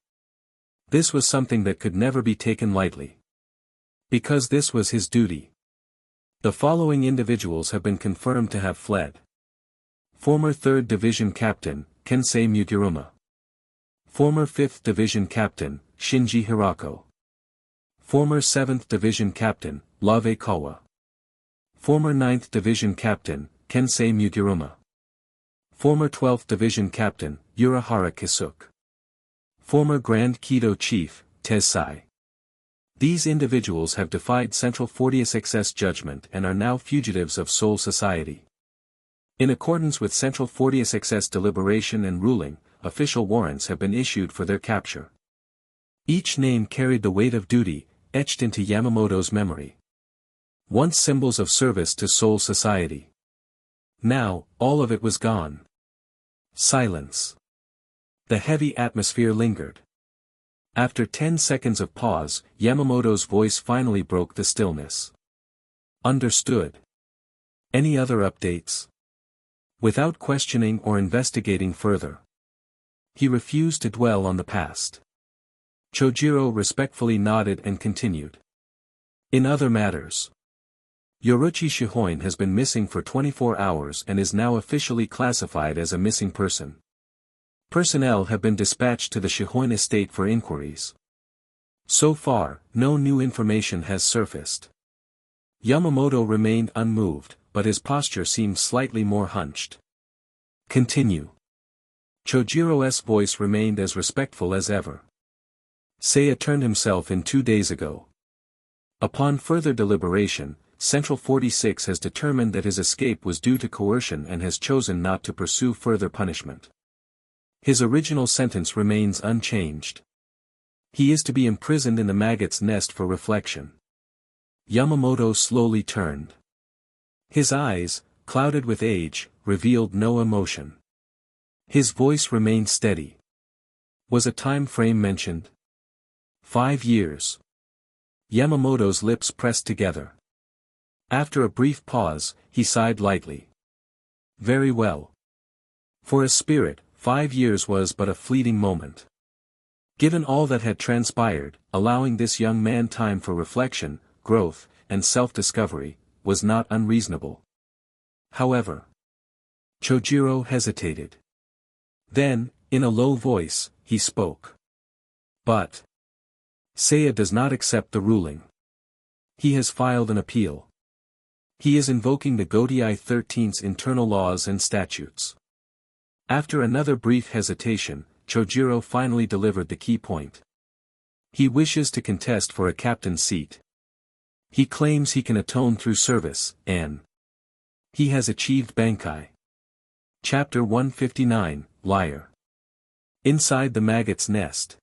This was something that could never be taken lightly. Because this was his duty. The following individuals have been confirmed to have fled. Former 3rd Division Captain, Kensei Mutiruma. Former 5th Division Captain, Shinji Hirako. Former 7th Division Captain, Lave Kawa. Former 9th Division Captain, Kensei Mutiruma. Former 12th Division Captain, Urahara Kisuke. Former Grand Kido Chief, Tessai. These individuals have defied Central 46's judgment and are now fugitives of Seoul society. In accordance with Central 46's deliberation and ruling, official warrants have been issued for their capture. Each name carried the weight of duty, etched into Yamamoto's memory. Once symbols of service to Seoul society. Now, all of it was gone. Silence. The heavy atmosphere lingered. After 10 seconds of pause, Yamamoto's voice finally broke the stillness. Understood. Any other updates? Without questioning or investigating further. He refused to dwell on the past. Chojiro respectfully nodded and continued. In other matters. Yoruichi Shihoin has been missing for 24 hours and is now officially classified as a missing person. Personnel have been dispatched to the Shihoin estate for inquiries. So far, no new information has surfaced. Yamamoto remained unmoved, but his posture seemed slightly more hunched. Continue. Chojiro's voice remained as respectful as ever. Seiya turned himself in 2 days ago. Upon further deliberation, Central 46 has determined that his escape was due to coercion and has chosen not to pursue further punishment. His original sentence remains unchanged. He is to be imprisoned in the maggot's nest for reflection. Yamamoto slowly turned. His eyes, clouded with age, revealed no emotion. His voice remained steady. Was a time frame mentioned? 5 years. Yamamoto's lips pressed together. After a brief pause, he sighed lightly. Very well. For a spirit, 5 years was but a fleeting moment. Given all that had transpired, allowing this young man time for reflection, growth, and self-discovery, was not unreasonable. However, Chojiro hesitated. Then, in a low voice, he spoke. But Seiya does not accept the ruling. He has filed an appeal. He is invoking the Gotei 13's internal laws and statutes. After another brief hesitation, Chojiro finally delivered the key point. He wishes to contest for a captain's seat. He claims he can atone through service, and he has achieved Bankai. Chapter 159, Liar. Inside the maggot's nest.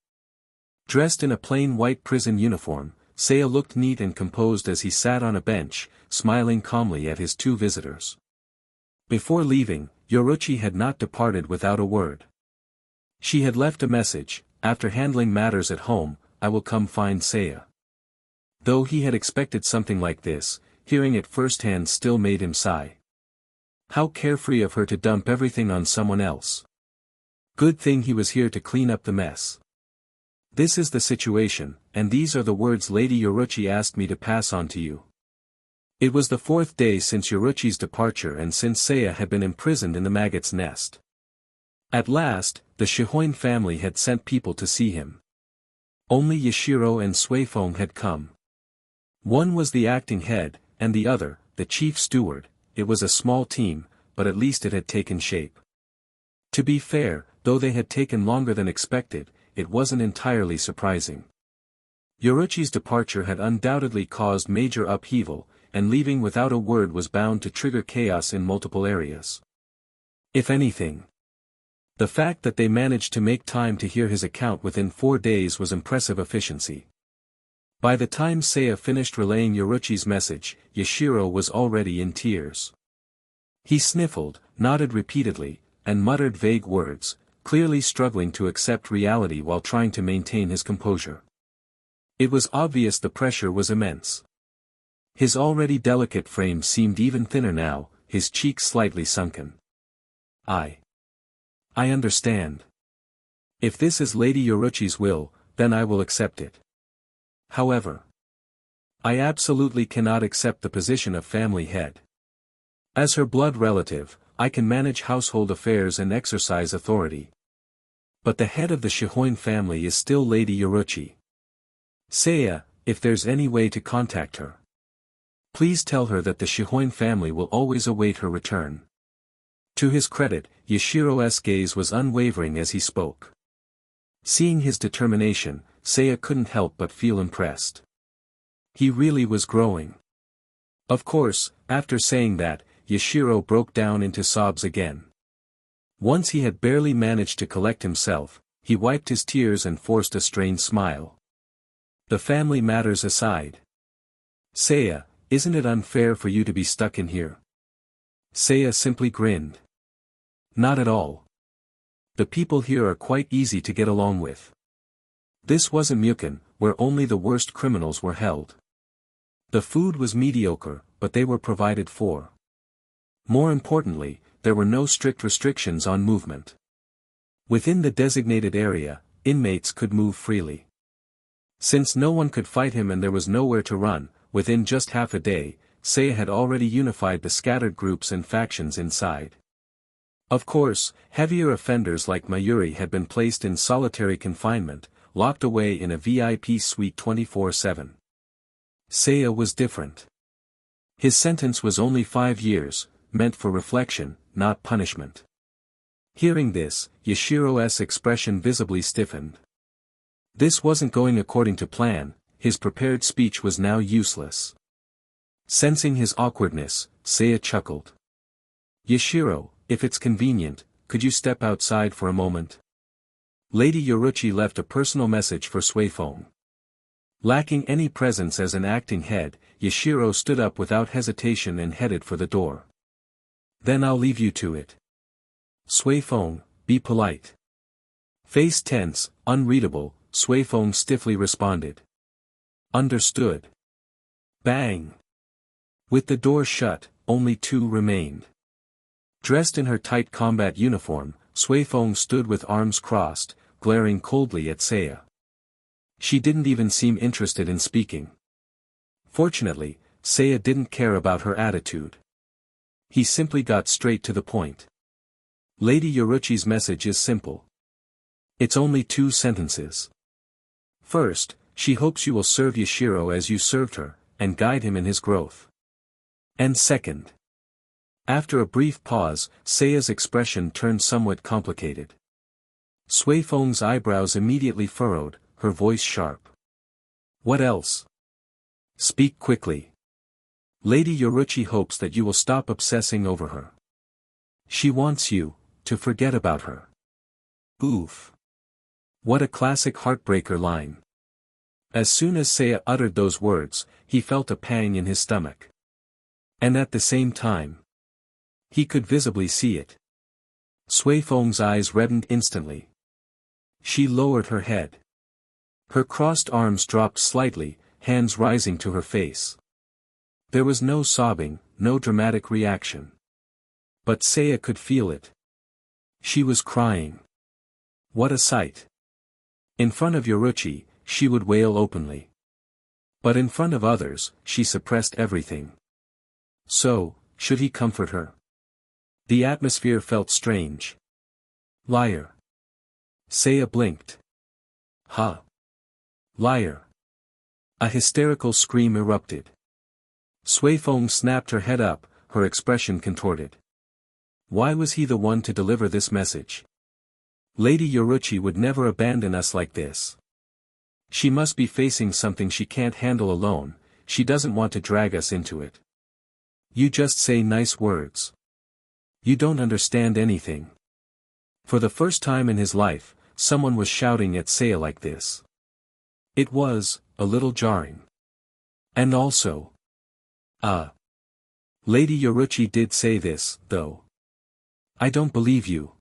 Dressed in a plain white prison uniform, Seiya looked neat and composed as he sat on a bench, smiling calmly at his 2 visitors. Before leaving, Yoruichi had not departed without a word. She had left a message, after handling matters at home, I will come find Seiya. Though he had expected something like this, hearing it firsthand still made him sigh. How carefree of her to dump everything on someone else. Good thing he was here to clean up the mess. This is the situation, and these are the words Lady Yoruichi asked me to pass on to you. It was the fourth day since Yoruichi's departure and since Seiya had been imprisoned in the maggot's nest. At last, the Shihoin family had sent people to see him. Only Yashiro and Suifeng had come. One was the acting head, and the other, the chief steward. It was a small team, but at least it had taken shape. To be fair, though they had taken longer than expected, it wasn't entirely surprising. Yoruichi's departure had undoubtedly caused major upheaval, and leaving without a word was bound to trigger chaos in multiple areas. If anything, the fact that they managed to make time to hear his account within 4 days was impressive efficiency. By the time Seiya finished relaying Yoruichi's message, Yashiro was already in tears. He sniffled, nodded repeatedly, and muttered vague words, clearly struggling to accept reality while trying to maintain his composure. It was obvious the pressure was immense. His already delicate frame seemed even thinner now, his cheeks slightly sunken. I understand. If this is Lady Yoruichi's will, then I will accept it. However, I absolutely cannot accept the position of family head. As her blood relative, I can manage household affairs and exercise authority. But the head of the Shihoin family is still Lady Yoruichi. Seiya, if there's any way to contact her, please tell her that the Shihoin family will always await her return. To his credit, Yashiro's gaze was unwavering as he spoke. Seeing his determination, Seiya couldn't help but feel impressed. He really was growing. Of course, after saying that, Yashiro broke down into sobs again. Once he had barely managed to collect himself, he wiped his tears and forced a strained smile. The family matters aside. Seiya, isn't it unfair for you to be stuck in here? Seiya simply grinned. Not at all. The people here are quite easy to get along with. This wasn't Mukon, where only the worst criminals were held. The food was mediocre, but they were provided for. More importantly, there were no strict restrictions on movement. Within the designated area, inmates could move freely. Since no one could fight him and there was nowhere to run, within just half a day, Seiya had already unified the scattered groups and factions inside. Of course, heavier offenders like Mayuri had been placed in solitary confinement, locked away in a VIP suite 24/7. Seiya was different. His sentence was only 5 years, meant for reflection, not punishment. Hearing this, Yashiro's expression visibly stiffened. This wasn't going according to plan, his prepared speech was now useless. Sensing his awkwardness, Seiya chuckled. Yashiro, if it's convenient, could you step outside for a moment? Lady Yoruichi left a personal message for Suifeng. Lacking any presence as an acting head, Yashiro stood up without hesitation and headed for the door. Then I'll leave you to it. Suifeng, be polite. Face tense, unreadable, Suifeng stiffly responded. Understood. Bang. With the door shut, only 2 remained. Dressed in her tight combat uniform, Suifeng stood with arms crossed, glaring coldly at Seiya. She didn't even seem interested in speaking. Fortunately, Seiya didn't care about her attitude. He simply got straight to the point. Lady Yoruichi's message is simple. It's only 2 sentences. First, she hopes you will serve Yashiro as you served her, and guide him in his growth. And second. After a brief pause, Seiya's expression turned somewhat complicated. Suifeng's eyebrows immediately furrowed, her voice sharp. What else? Speak quickly. Lady Yoruichi hopes that you will stop obsessing over her. She wants you to forget about her. Oof. What a classic heartbreaker line. As soon as Seiya uttered those words, he felt a pang in his stomach. And at the same time, he could visibly see it. Suifeng's eyes reddened instantly. She lowered her head. Her crossed arms dropped slightly, hands rising to her face. There was no sobbing, no dramatic reaction. But Seiya could feel it. She was crying. What a sight. In front of Yoruichi, she would wail openly. But in front of others, she suppressed everything. So, should he comfort her? The atmosphere felt strange. Liar. Seiya blinked. Huh? Liar. A hysterical scream erupted. Suifeng snapped her head up, her expression contorted. Why was he the one to deliver this message? Lady Yoruichi would never abandon us like this. She must be facing something she can't handle alone, she doesn't want to drag us into it. You just say nice words. You don't understand anything. For the first time in his life, someone was shouting at Seiya like this. It was, a little jarring. And also. Lady Yoruichi did say this, though. I don't believe you.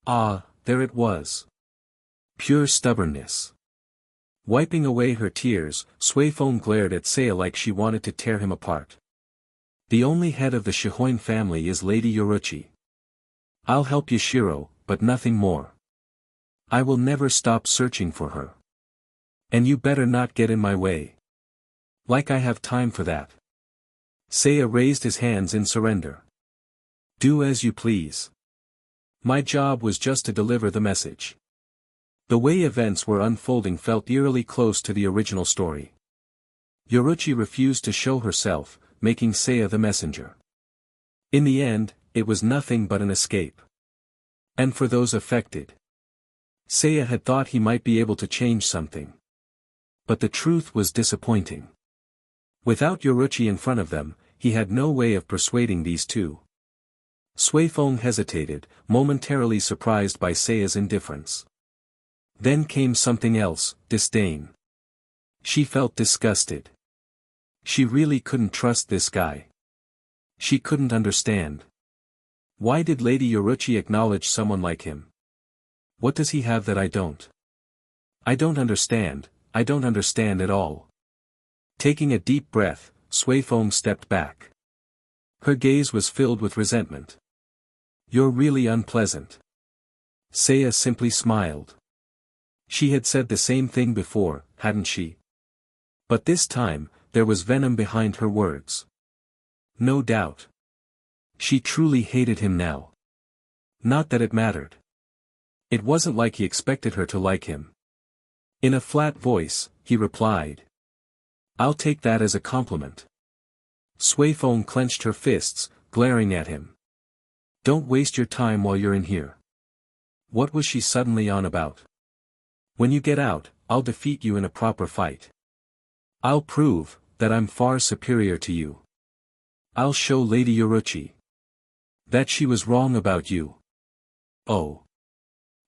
There it was. Pure stubbornness. Wiping away her tears, Suifeng glared at Seiya like she wanted to tear him apart. The only head of the Shihoin family is Lady Yoruichi. I'll help you, Shiro, but nothing more. I will never stop searching for her. And you better not get in my way. Like I have time for that. Seiya raised his hands in surrender. Do as you please. My job was just to deliver the message. The way events were unfolding felt eerily close to the original story. Yoruichi refused to show herself, making Seiya the messenger. In the end, it was nothing but an escape. And for those affected, Seiya had thought he might be able to change something. But the truth was disappointing. Without Yoruichi in front of them, he had no way of persuading these two. Suifeng hesitated, momentarily surprised by Seiya's indifference. Then came something else, disdain. She felt disgusted. She really couldn't trust this guy. She couldn't understand. Why did Lady Yoruichi acknowledge someone like him? What does he have that I don't? I don't understand at all. Taking a deep breath, Suifeng stepped back. Her gaze was filled with resentment. You're really unpleasant. Seiya simply smiled. She had said the same thing before, hadn't she? But this time, there was venom behind her words. No doubt. She truly hated him now. Not that it mattered. It wasn't like he expected her to like him. In a flat voice, he replied. I'll take that as a compliment. Suifeng clenched her fists, glaring at him. Don't waste your time while you're in here. What was she suddenly on about? When you get out, I'll defeat you in a proper fight. I'll prove that I'm far superior to you. I'll show Lady Yoruichi that she was wrong about you. Oh.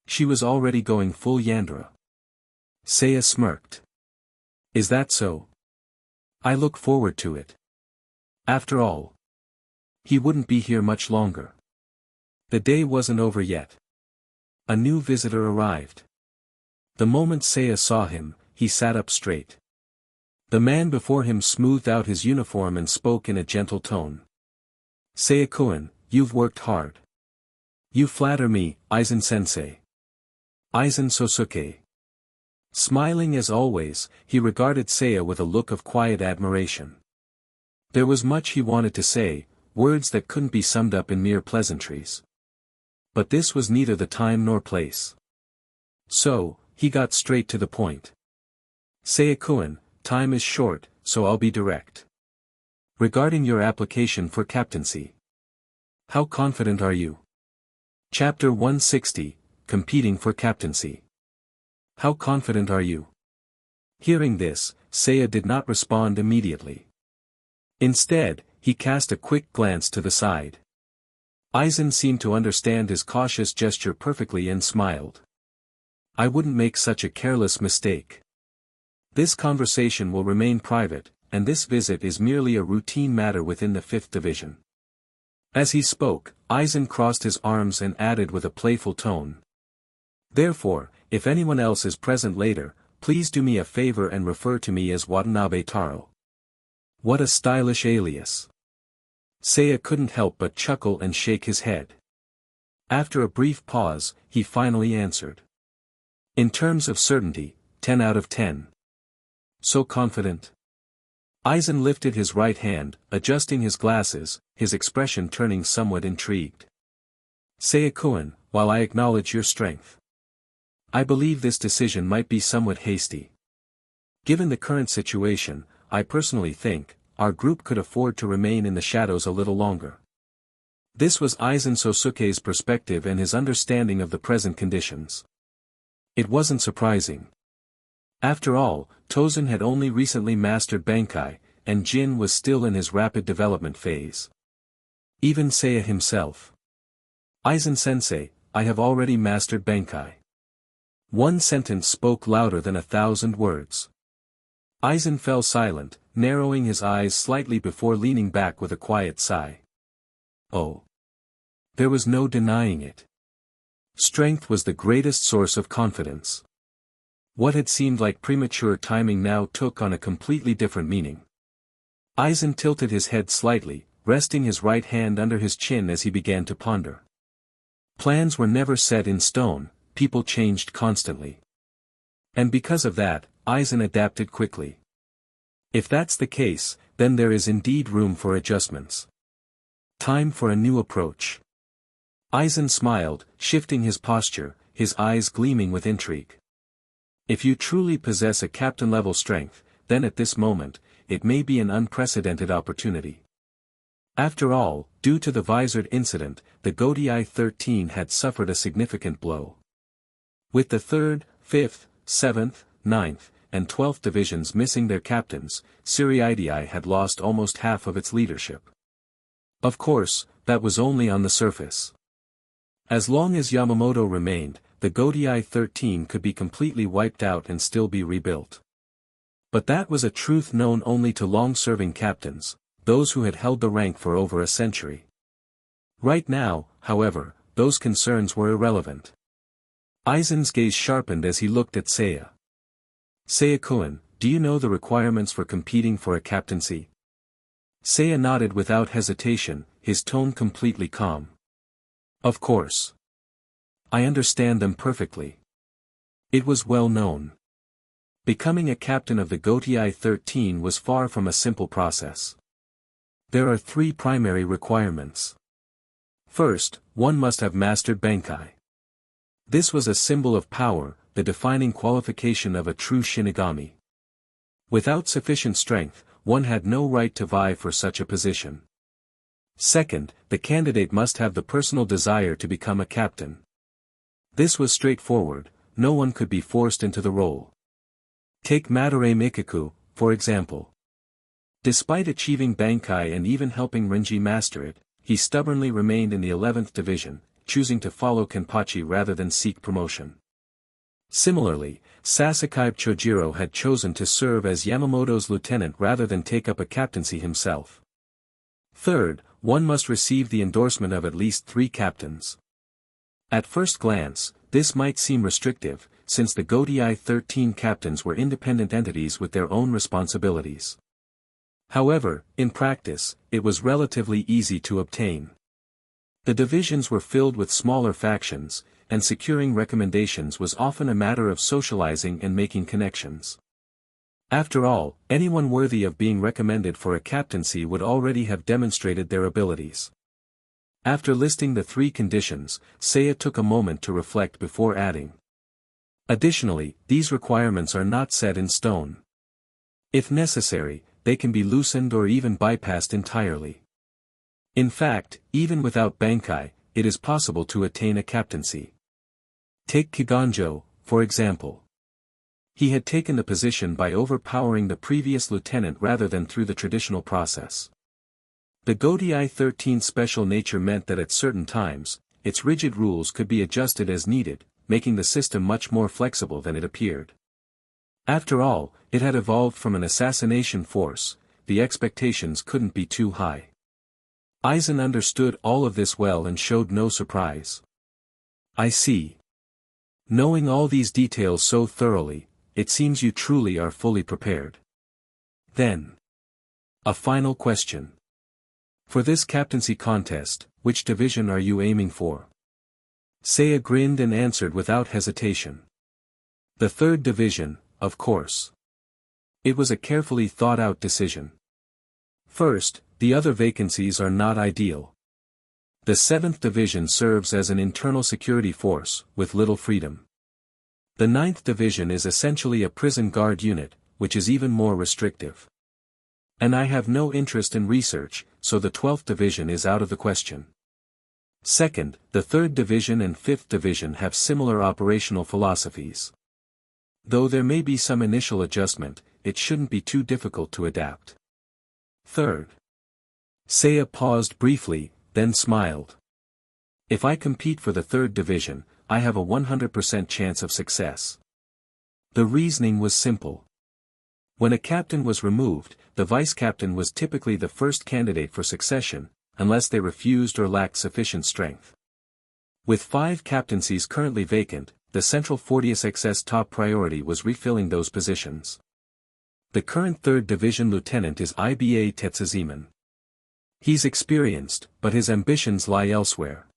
She was already going full Yandere. Seiya smirked. Is that so? I look forward to it. After all, he wouldn't be here much longer. The day wasn't over yet. A new visitor arrived. The moment Seiya saw him, he sat up straight. The man before him smoothed out his uniform and spoke in a gentle tone. Seiya-kun, you've worked hard. You flatter me, Aizen-sensei. Aizen Sōsuke. Smiling as always, he regarded Seiya with a look of quiet admiration. There was much he wanted to say, words that couldn't be summed up in mere pleasantries. But this was neither the time nor place. So, he got straight to the point. Seiya-kun, time is short, so I'll be direct. Regarding your application for captaincy. How confident are you? Chapter 160, Competing for Captaincy. How confident are you? Hearing this, Seiya did not respond immediately. Instead, he cast a quick glance to the side. Aizen seemed to understand his cautious gesture perfectly and smiled. I wouldn't make such a careless mistake. This conversation will remain private, and this visit is merely a routine matter within the 5th Division. As he spoke, Aizen crossed his arms and added with a playful tone. Therefore, if anyone else is present later, please do me a favor and refer to me as Watanabe Taro. What a stylish alias. Seiya couldn't help but chuckle and shake his head. After a brief pause, he finally answered. In terms of certainty, 10 out of 10. So confident? Aizen lifted his right hand, adjusting his glasses, his expression turning somewhat intrigued. Seiya-kun, while I acknowledge your strength, I believe this decision might be somewhat hasty. Given the current situation, I personally think, our group could afford to remain in the shadows a little longer. This was Aizen Sōsuke's perspective and his understanding of the present conditions. It wasn't surprising. After all, Tosen had only recently mastered Bankai, and Jin was still in his rapid development phase. Even Seiya himself. Aizen-sensei, I have already mastered Bankai. One sentence spoke louder than 1,000 words. Aizen fell silent, narrowing his eyes slightly before leaning back with a quiet sigh. Oh. There was no denying it. Strength was the greatest source of confidence. What had seemed like premature timing now took on a completely different meaning. Aizen tilted his head slightly, resting his right hand under his chin as he began to ponder. Plans were never set in stone, people changed constantly. And because of that, Aizen adapted quickly. If that's the case, then there is indeed room for adjustments. Time for a new approach. Aizen smiled, shifting his posture, his eyes gleaming with intrigue. If you truly possess a captain-level strength, then at this moment, it may be an unprecedented opportunity. After all, due to the visored incident, the Gotei 13 had suffered a significant blow. With the 3rd, 5th, 7th, 9th, and 12th divisions missing their captains, Suriidai had lost almost half of its leadership. Of course, that was only on the surface. As long as Yamamoto remained, the Gotei 13 could be completely wiped out and still be rebuilt. But that was a truth known only to long-serving captains, those who had held the rank for over a century. Right now, however, those concerns were irrelevant. Aizen's gaze sharpened as he looked at Seiya. Seiya-kun, do you know the requirements for competing for a captaincy? Seiya nodded without hesitation, his tone completely calm. Of course. I understand them perfectly. It was well known. Becoming a captain of the Gotei 13 was far from a simple process. There are 3 primary requirements. First, one must have mastered Bankai. This was a symbol of power, the defining qualification of a true Shinigami. Without sufficient strength, one had no right to vie for such a position. Second, the candidate must have the personal desire to become a captain. This was straightforward, no one could be forced into the role. Take Madarame Mikaku, for example. Despite achieving Bankai and even helping Renji master it, he stubbornly remained in the 11th division, choosing to follow Kenpachi rather than seek promotion. Similarly, Sasuke Chojiro had chosen to serve as Yamamoto's lieutenant rather than take up a captaincy himself. Third, one must receive the endorsement of at least 3 captains. At first glance, this might seem restrictive, since the Gotei 13 captains were independent entities with their own responsibilities. However, in practice, it was relatively easy to obtain. The divisions were filled with smaller factions, and securing recommendations was often a matter of socializing and making connections. After all, anyone worthy of being recommended for a captaincy would already have demonstrated their abilities. After listing the 3 conditions, Seiya took a moment to reflect before adding. Additionally, these requirements are not set in stone. If necessary, they can be loosened or even bypassed entirely. In fact, even without Bankai, it is possible to attain a captaincy. Take Kiganjo, for example. He had taken the position by overpowering the previous lieutenant rather than through the traditional process. The Gotei 13's special nature meant that at certain times, its rigid rules could be adjusted as needed, making the system much more flexible than it appeared. After all, it had evolved from an assassination force, the expectations couldn't be too high. Aizen understood all of this well and showed no surprise. I see. Knowing all these details so thoroughly, it seems you truly are fully prepared. Then. A final question. For this captaincy contest, which division are you aiming for? Seiya grinned and answered without hesitation. The 3rd division, of course. It was a carefully thought-out decision. First, the other vacancies are not ideal. The 7th Division serves as an internal security force, with little freedom. The 9th Division is essentially a prison guard unit, which is even more restrictive. And I have no interest in research, so the 12th Division is out of the question. Second, the 3rd Division and 5th Division have similar operational philosophies. Though there may be some initial adjustment, it shouldn't be too difficult to adapt. Third. Seiya paused briefly, then smiled. If I compete for the 3rd Division, I have a 100% chance of success. The reasoning was simple. When a captain was removed, the vice-captain was typically the first candidate for succession, unless they refused or lacked sufficient strength. With 5 captaincies currently vacant, the Central 40th XS top priority was refilling those positions. The current 3rd Division lieutenant is Iba Tetsuziman. He's experienced, but his ambitions lie elsewhere.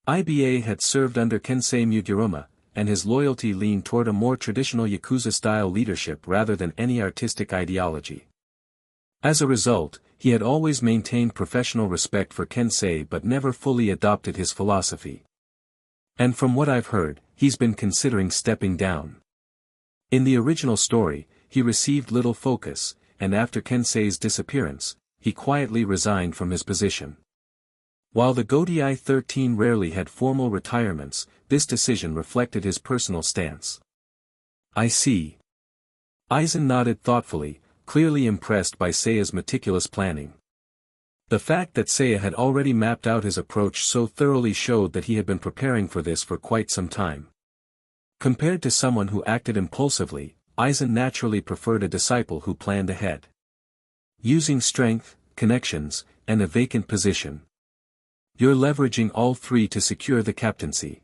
Iba had served under Kensei Mudiruma, and his loyalty leaned toward a more traditional Yakuza-style leadership rather than any artistic ideology. As a result, he had always maintained professional respect for Kensei but never fully adopted his philosophy. And from what I've heard, he's been considering stepping down. In the original story, he received little focus, and after Kensei's disappearance, he quietly resigned from his position. While the Godai 13 rarely had formal retirements, this decision reflected his personal stance. I see. Aizen nodded thoughtfully, clearly impressed by Seiya's meticulous planning. The fact that Seiya had already mapped out his approach so thoroughly showed that he had been preparing for this for quite some time. Compared to someone who acted impulsively, Aizen naturally preferred a disciple who planned ahead. Using strength, connections, and a vacant position. You're leveraging all 3 to secure the captaincy.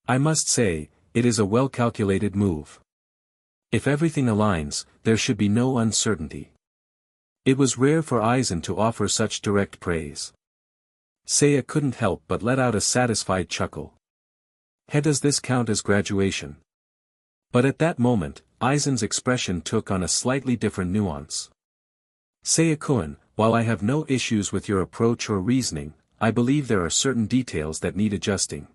I must say, it is a well-calculated move. If everything aligns, there should be no uncertainty. It was rare for Aizen to offer such direct praise. Seiya couldn't help but let out a satisfied chuckle. Does this count as graduation? But at that moment, Aizen's expression took on a slightly different nuance. Seiya-kun, while I have no issues with your approach or reasoning, I believe there are certain details that need adjusting.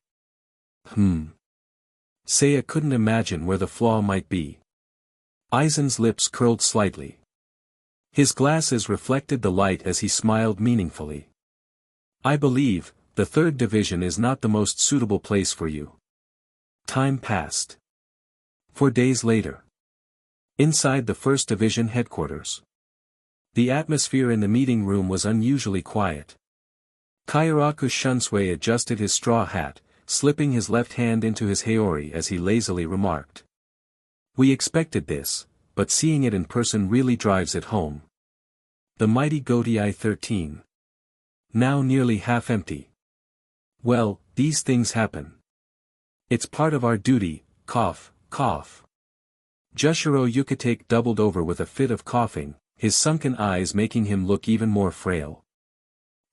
Seiya couldn't imagine where the flaw might be. Aizen's lips curled slightly. His glasses reflected the light as he smiled meaningfully. I believe, the 3rd Division is not the most suitable place for you. Time passed. 4 days later. Inside the 1st Division headquarters. The atmosphere in the meeting room was unusually quiet. Kairaku Shunsui adjusted his straw hat, slipping his left hand into his haori as he lazily remarked. We expected this, but seeing it in person really drives it home. The mighty Godai 13. Now nearly half empty. Well, these things happen. It's part of our duty, cough, cough. Jushiro Yukitake doubled over with a fit of coughing, his sunken eyes making him look even more frail.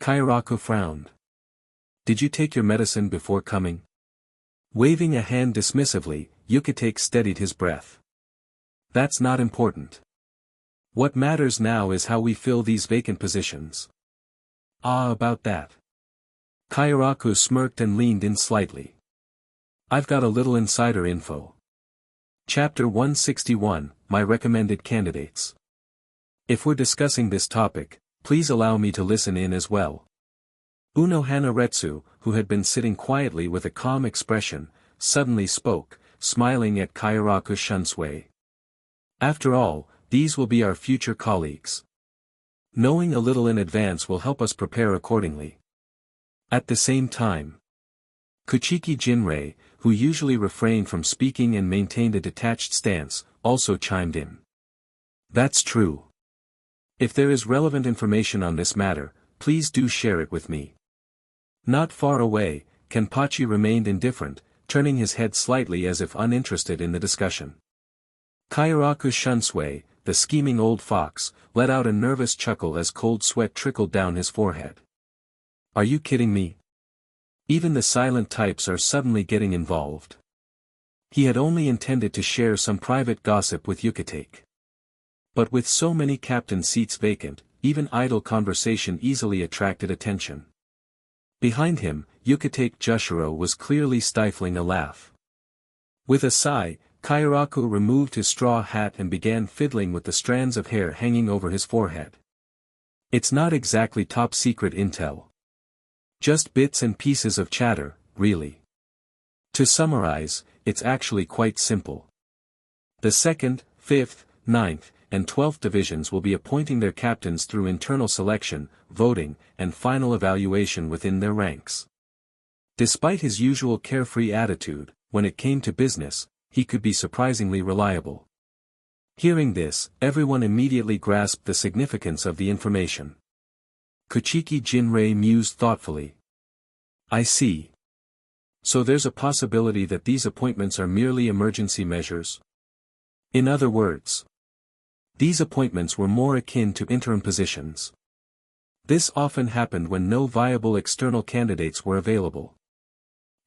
Kairaku frowned. Did you take your medicine before coming? Waving a hand dismissively, Yukitake steadied his breath. That's not important. What matters now is how we fill these vacant positions. About that. Kairaku smirked and leaned in slightly. I've got a little insider info. Chapter 161, My Recommended Candidates. If we're discussing this topic, please allow me to listen in as well. Uno Hanaretsu, who had been sitting quietly with a calm expression, suddenly spoke, smiling at Kairaku Shunsui. After all, these will be our future colleagues. Knowing a little in advance will help us prepare accordingly. At the same time, Kachiki Jinrei, who usually refrained from speaking and maintained a detached stance, also chimed in. That's true. If there is relevant information on this matter, please do share it with me. Not far away, Kenpachi remained indifferent, turning his head slightly as if uninterested in the discussion. Kairaku Shunsui, the scheming old fox, let out a nervous chuckle as cold sweat trickled down his forehead. Are you kidding me? Even the silent types are suddenly getting involved. He had only intended to share some private gossip with Yukitake. But with so many captain seats vacant, even idle conversation easily attracted attention. Behind him, Yukitake Jushiro was clearly stifling a laugh. With a sigh, Kairaku removed his straw hat and began fiddling with the strands of hair hanging over his forehead. It's not exactly top-secret intel. Just bits and pieces of chatter, really. To summarize, it's actually quite simple. The 2nd, 5th, 9th, and 12th divisions will be appointing their captains through internal selection, voting, and final evaluation within their ranks. Despite his usual carefree attitude, when it came to business, he could be surprisingly reliable. Hearing this, everyone immediately grasped the significance of the information. Kachiki Jinrei mused thoughtfully. I see. So there's a possibility that these appointments are merely emergency measures? In other words, these appointments were more akin to interim positions. This often happened when no viable external candidates were available.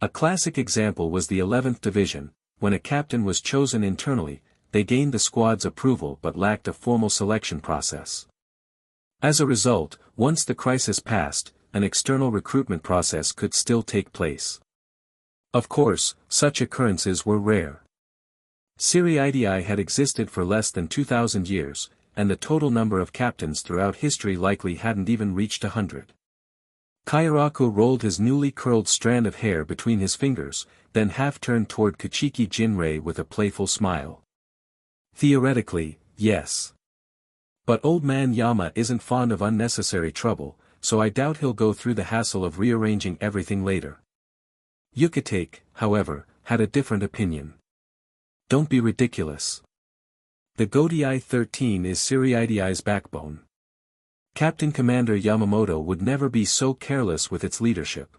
A classic example was the 11th Division, when a captain was chosen internally, they gained the squad's approval but lacked a formal selection process. As a result, once the crisis passed, an external recruitment process could still take place. Of course, such occurrences were rare. Siriidii had existed for less than 2,000 years, and the total number of captains throughout history likely hadn't even reached 100. Kairaku rolled his newly curled strand of hair between his fingers, then half-turned toward Kachiki Jinrei with a playful smile. Theoretically, yes. But old man Yama isn't fond of unnecessary trouble, so I doubt he'll go through the hassle of rearranging everything later. Yukitake, however, had a different opinion. Don't be ridiculous. The Godii 13 is Siriidii's backbone. Captain Commander Yamamoto would never be so careless with its leadership.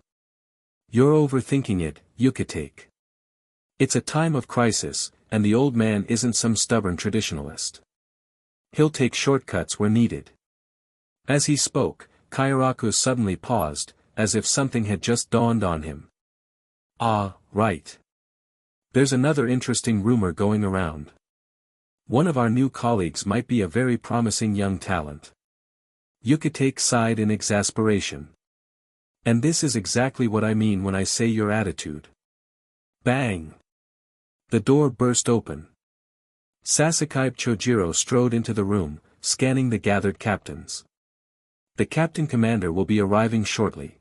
You're overthinking it, Yukitake. It's a time of crisis, and the old man isn't some stubborn traditionalist. He'll take shortcuts where needed. As he spoke, Kairaku suddenly paused, as if something had just dawned on him. Ah, right. There's another interesting rumor going around. One of our new colleagues might be a very promising young talent. Yukitake sighed in exasperation. And this is exactly what I mean when I say your attitude. Bang! The door burst open. Sasuke Chojiro strode into the room, scanning the gathered captains. The captain commander will be arriving shortly.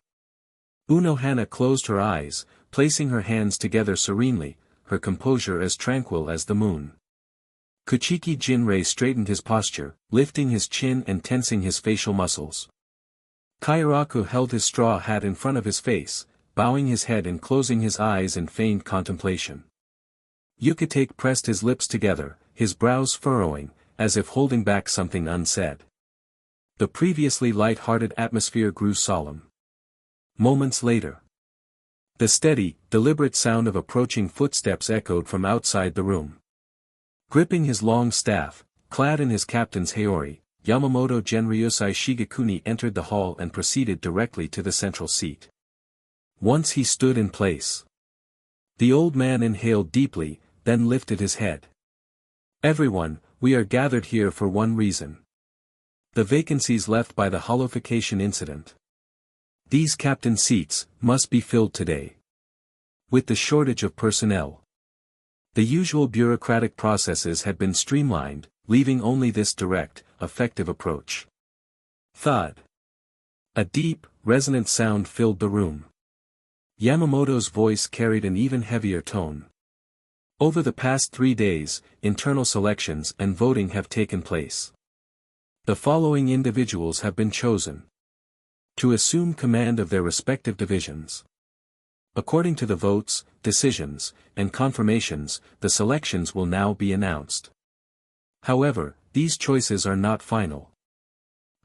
Unohana closed her eyes, placing her hands together serenely, her composure as tranquil as the moon. Kachiki Jinrei straightened his posture, lifting his chin and tensing his facial muscles. Kairaku held his straw hat in front of his face, bowing his head and closing his eyes in feigned contemplation. Yukitake pressed his lips together, his brows furrowing, as if holding back something unsaid. The previously light-hearted atmosphere grew solemn. Moments later, the steady, deliberate sound of approaching footsteps echoed from outside the room. Gripping his long staff, clad in his captain's haori, Yamamoto Genryusai Shigekuni entered the hall and proceeded directly to the central seat. Once he stood in place. The old man inhaled deeply, then lifted his head. Everyone, we are gathered here for one reason. The vacancies left by the Hollowification incident. These captain seats must be filled today. With the shortage of personnel, the usual bureaucratic processes had been streamlined, leaving only this direct, effective approach. Thud. A deep, resonant sound filled the room. Yamamoto's voice carried an even heavier tone. Over the past 3 days, internal selections and voting have taken place. The following individuals have been chosen to assume command of their respective divisions. According to the votes, decisions, and confirmations, the selections will now be announced. However, these choices are not final.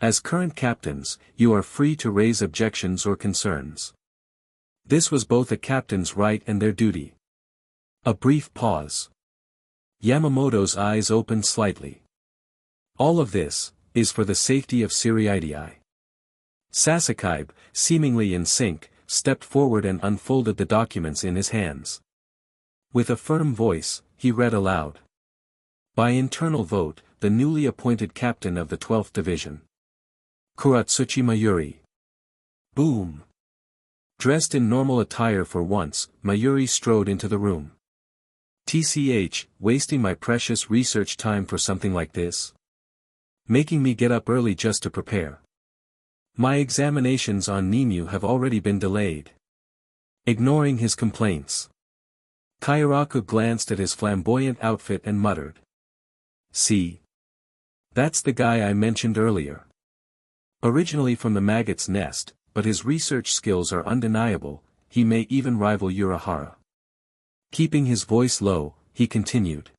As current captains, you are free to raise objections or concerns. This was both a captain's right and their duty. A brief pause. Yamamoto's eyes opened slightly. All of this is for the safety of Siriidii. Sasuke, seemingly in sync, stepped forward and unfolded the documents in his hands. With a firm voice, he read aloud. By internal vote, the newly appointed captain of the 12th Division. Kuratsuchi Mayuri. Boom. Dressed in normal attire for once, Mayuri strode into the room. TCH, wasting my precious research time for something like this? Making me get up early just to prepare. My examinations on Nimue have already been delayed. Ignoring his complaints, Kairaku glanced at his flamboyant outfit and muttered. See? That's the guy I mentioned earlier. Originally from the maggot's nest, but his research skills are undeniable, he may even rival Urahara. Keeping his voice low, he continued.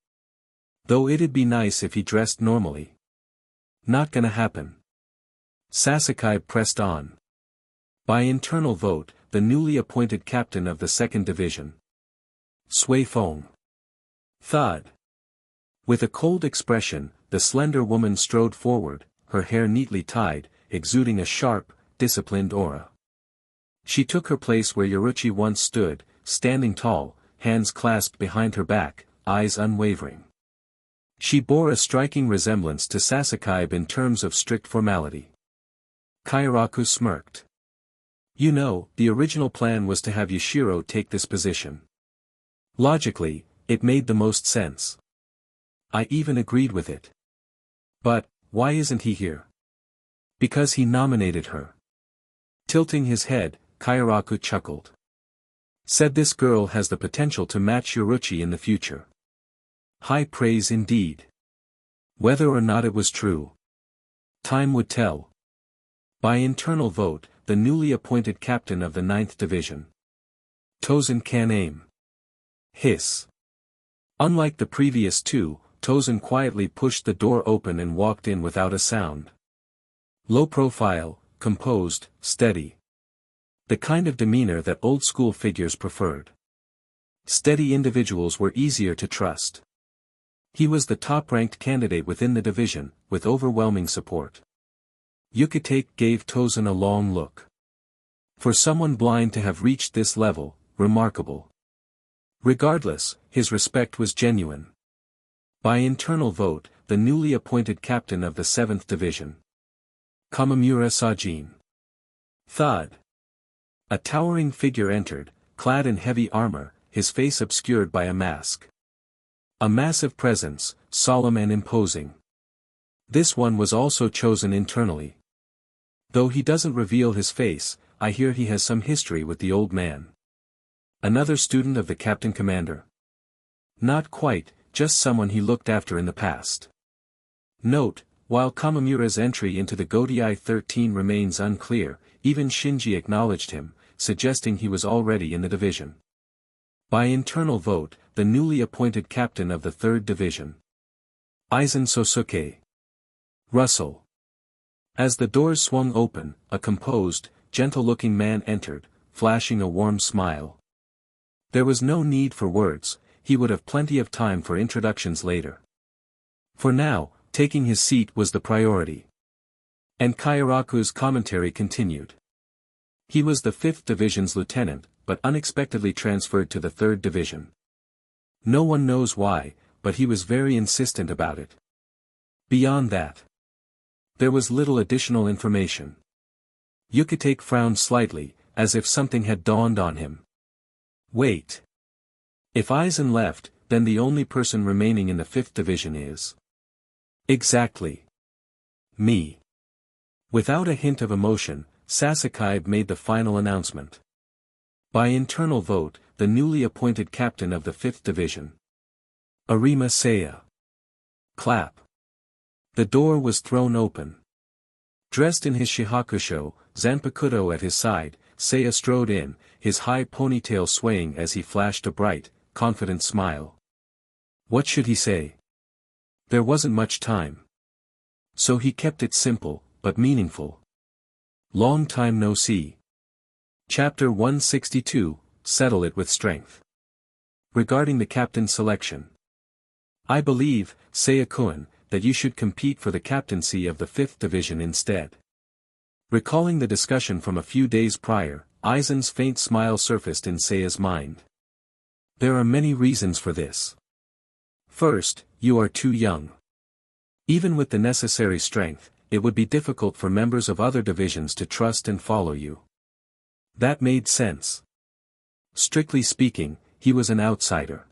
Though it'd be nice if he dressed normally. Not gonna happen. Sasuke pressed on. By internal vote, the newly appointed captain of the 2nd Division. Sui Feng. Thud. With a cold expression, the slender woman strode forward, her hair neatly tied, exuding a sharp, disciplined aura. She took her place where Yoruichi once stood, standing tall, hands clasped behind her back, eyes unwavering. She bore a striking resemblance to Sasuke in terms of strict formality. Kairaku smirked. You know, the original plan was to have Yashiro take this position. Logically, it made the most sense. I even agreed with it. But, why isn't he here? Because he nominated her. Tilting his head, Kairaku chuckled. Said this girl has the potential to match Yoruichi in the future. High praise indeed. Whether or not it was true, time would tell. By internal vote, the newly appointed captain of the 9th Division. Tosen can aim. Hiss. Unlike the previous two, Tosen quietly pushed the door open and walked in without a sound. Low profile, composed, steady. The kind of demeanor that old-school figures preferred. Steady individuals were easier to trust. He was the top-ranked candidate within the division, with overwhelming support. Yukitake gave Tosen a long look. For someone blind to have reached this level, remarkable. Regardless, his respect was genuine. By internal vote, the newly appointed captain of the 7th Division. Kamamura Sajin. Thud. A towering figure entered, clad in heavy armor, his face obscured by a mask. A massive presence, solemn and imposing. This one was also chosen internally. Though he doesn't reveal his face, I hear he has some history with the old man. Another student of the captain commander? Not quite, just someone he looked after in the past. Note, while Kamamura's entry into the Godai 13 remains unclear, even Shinji acknowledged him, suggesting he was already in the division. By internal vote, the newly appointed captain of the 3rd Division. Aizen Sōsuke. Russell. As the doors swung open, a composed, gentle-looking man entered, flashing a warm smile. There was no need for words, he would have plenty of time for introductions later. For now, taking his seat was the priority. And Kairaku's commentary continued. He was the 5th Division's lieutenant, but unexpectedly transferred to the 3rd Division. No one knows why, but he was very insistent about it. Beyond that, there was little additional information. Yukitake frowned slightly, as if something had dawned on him. Wait. If Aizen left, then the only person remaining in the 5th Division is... Exactly. Me. Without a hint of emotion, Sasuke made the final announcement. By internal vote, the newly appointed captain of the 5th Division. Arima Seiya. Clap. The door was thrown open. Dressed in his shihakusho, Zanpakuto at his side, Seiya strode in, his high ponytail swaying as he flashed a bright, confident smile. What should he say? There wasn't much time. So he kept it simple, but meaningful. Long time no see. Chapter 162, Settle It with Strength. Regarding the captain selection. I believe, Seiya-kun, that you should compete for the captaincy of the 5th Division instead. Recalling the discussion from a few days prior, Aizen's faint smile surfaced in Seiya's mind. There are many reasons for this. First, you are too young. Even with the necessary strength, it would be difficult for members of other divisions to trust and follow you. That made sense. Strictly speaking, he was an outsider.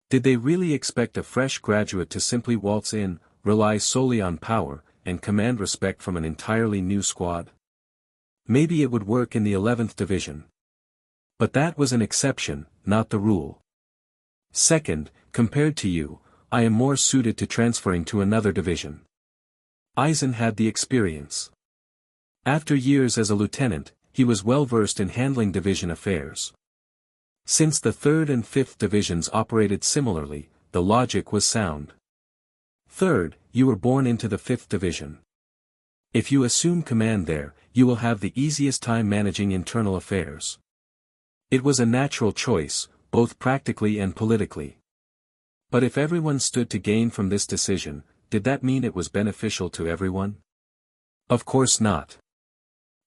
Did they really expect a fresh graduate to simply waltz in, rely solely on power, and command respect from an entirely new squad? Maybe it would work in the 11th division. But that was an exception, not the rule. Second, compared to you, I am more suited to transferring to another division. Aizen had the experience. After years as a lieutenant, he was well versed in handling division affairs. Since the 3rd and 5th divisions operated similarly, the logic was sound. Third, you were born into the 5th division. If you assume command there, you will have the easiest time managing internal affairs. It was a natural choice, both practically and politically. But if everyone stood to gain from this decision, did that mean it was beneficial to everyone? Of course not.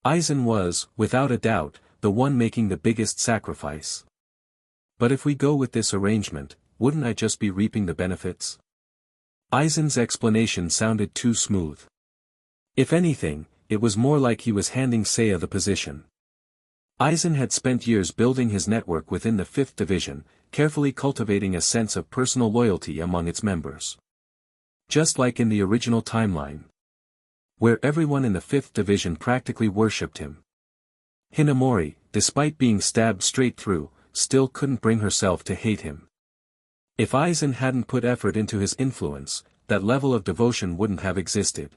Aizen was, without a doubt, the one making the biggest sacrifice. But if we go with this arrangement, wouldn't I just be reaping the benefits? Aizen's explanation sounded too smooth. If anything, it was more like he was handing Seiya the position. Aizen had spent years building his network within the 5th division, carefully cultivating a sense of personal loyalty among its members. Just like in the original timeline, where everyone in the 5th division practically worshipped him. Hinamori, despite being stabbed straight through, still couldn't bring herself to hate him. If Aizen hadn't put effort into his influence, that level of devotion wouldn't have existed.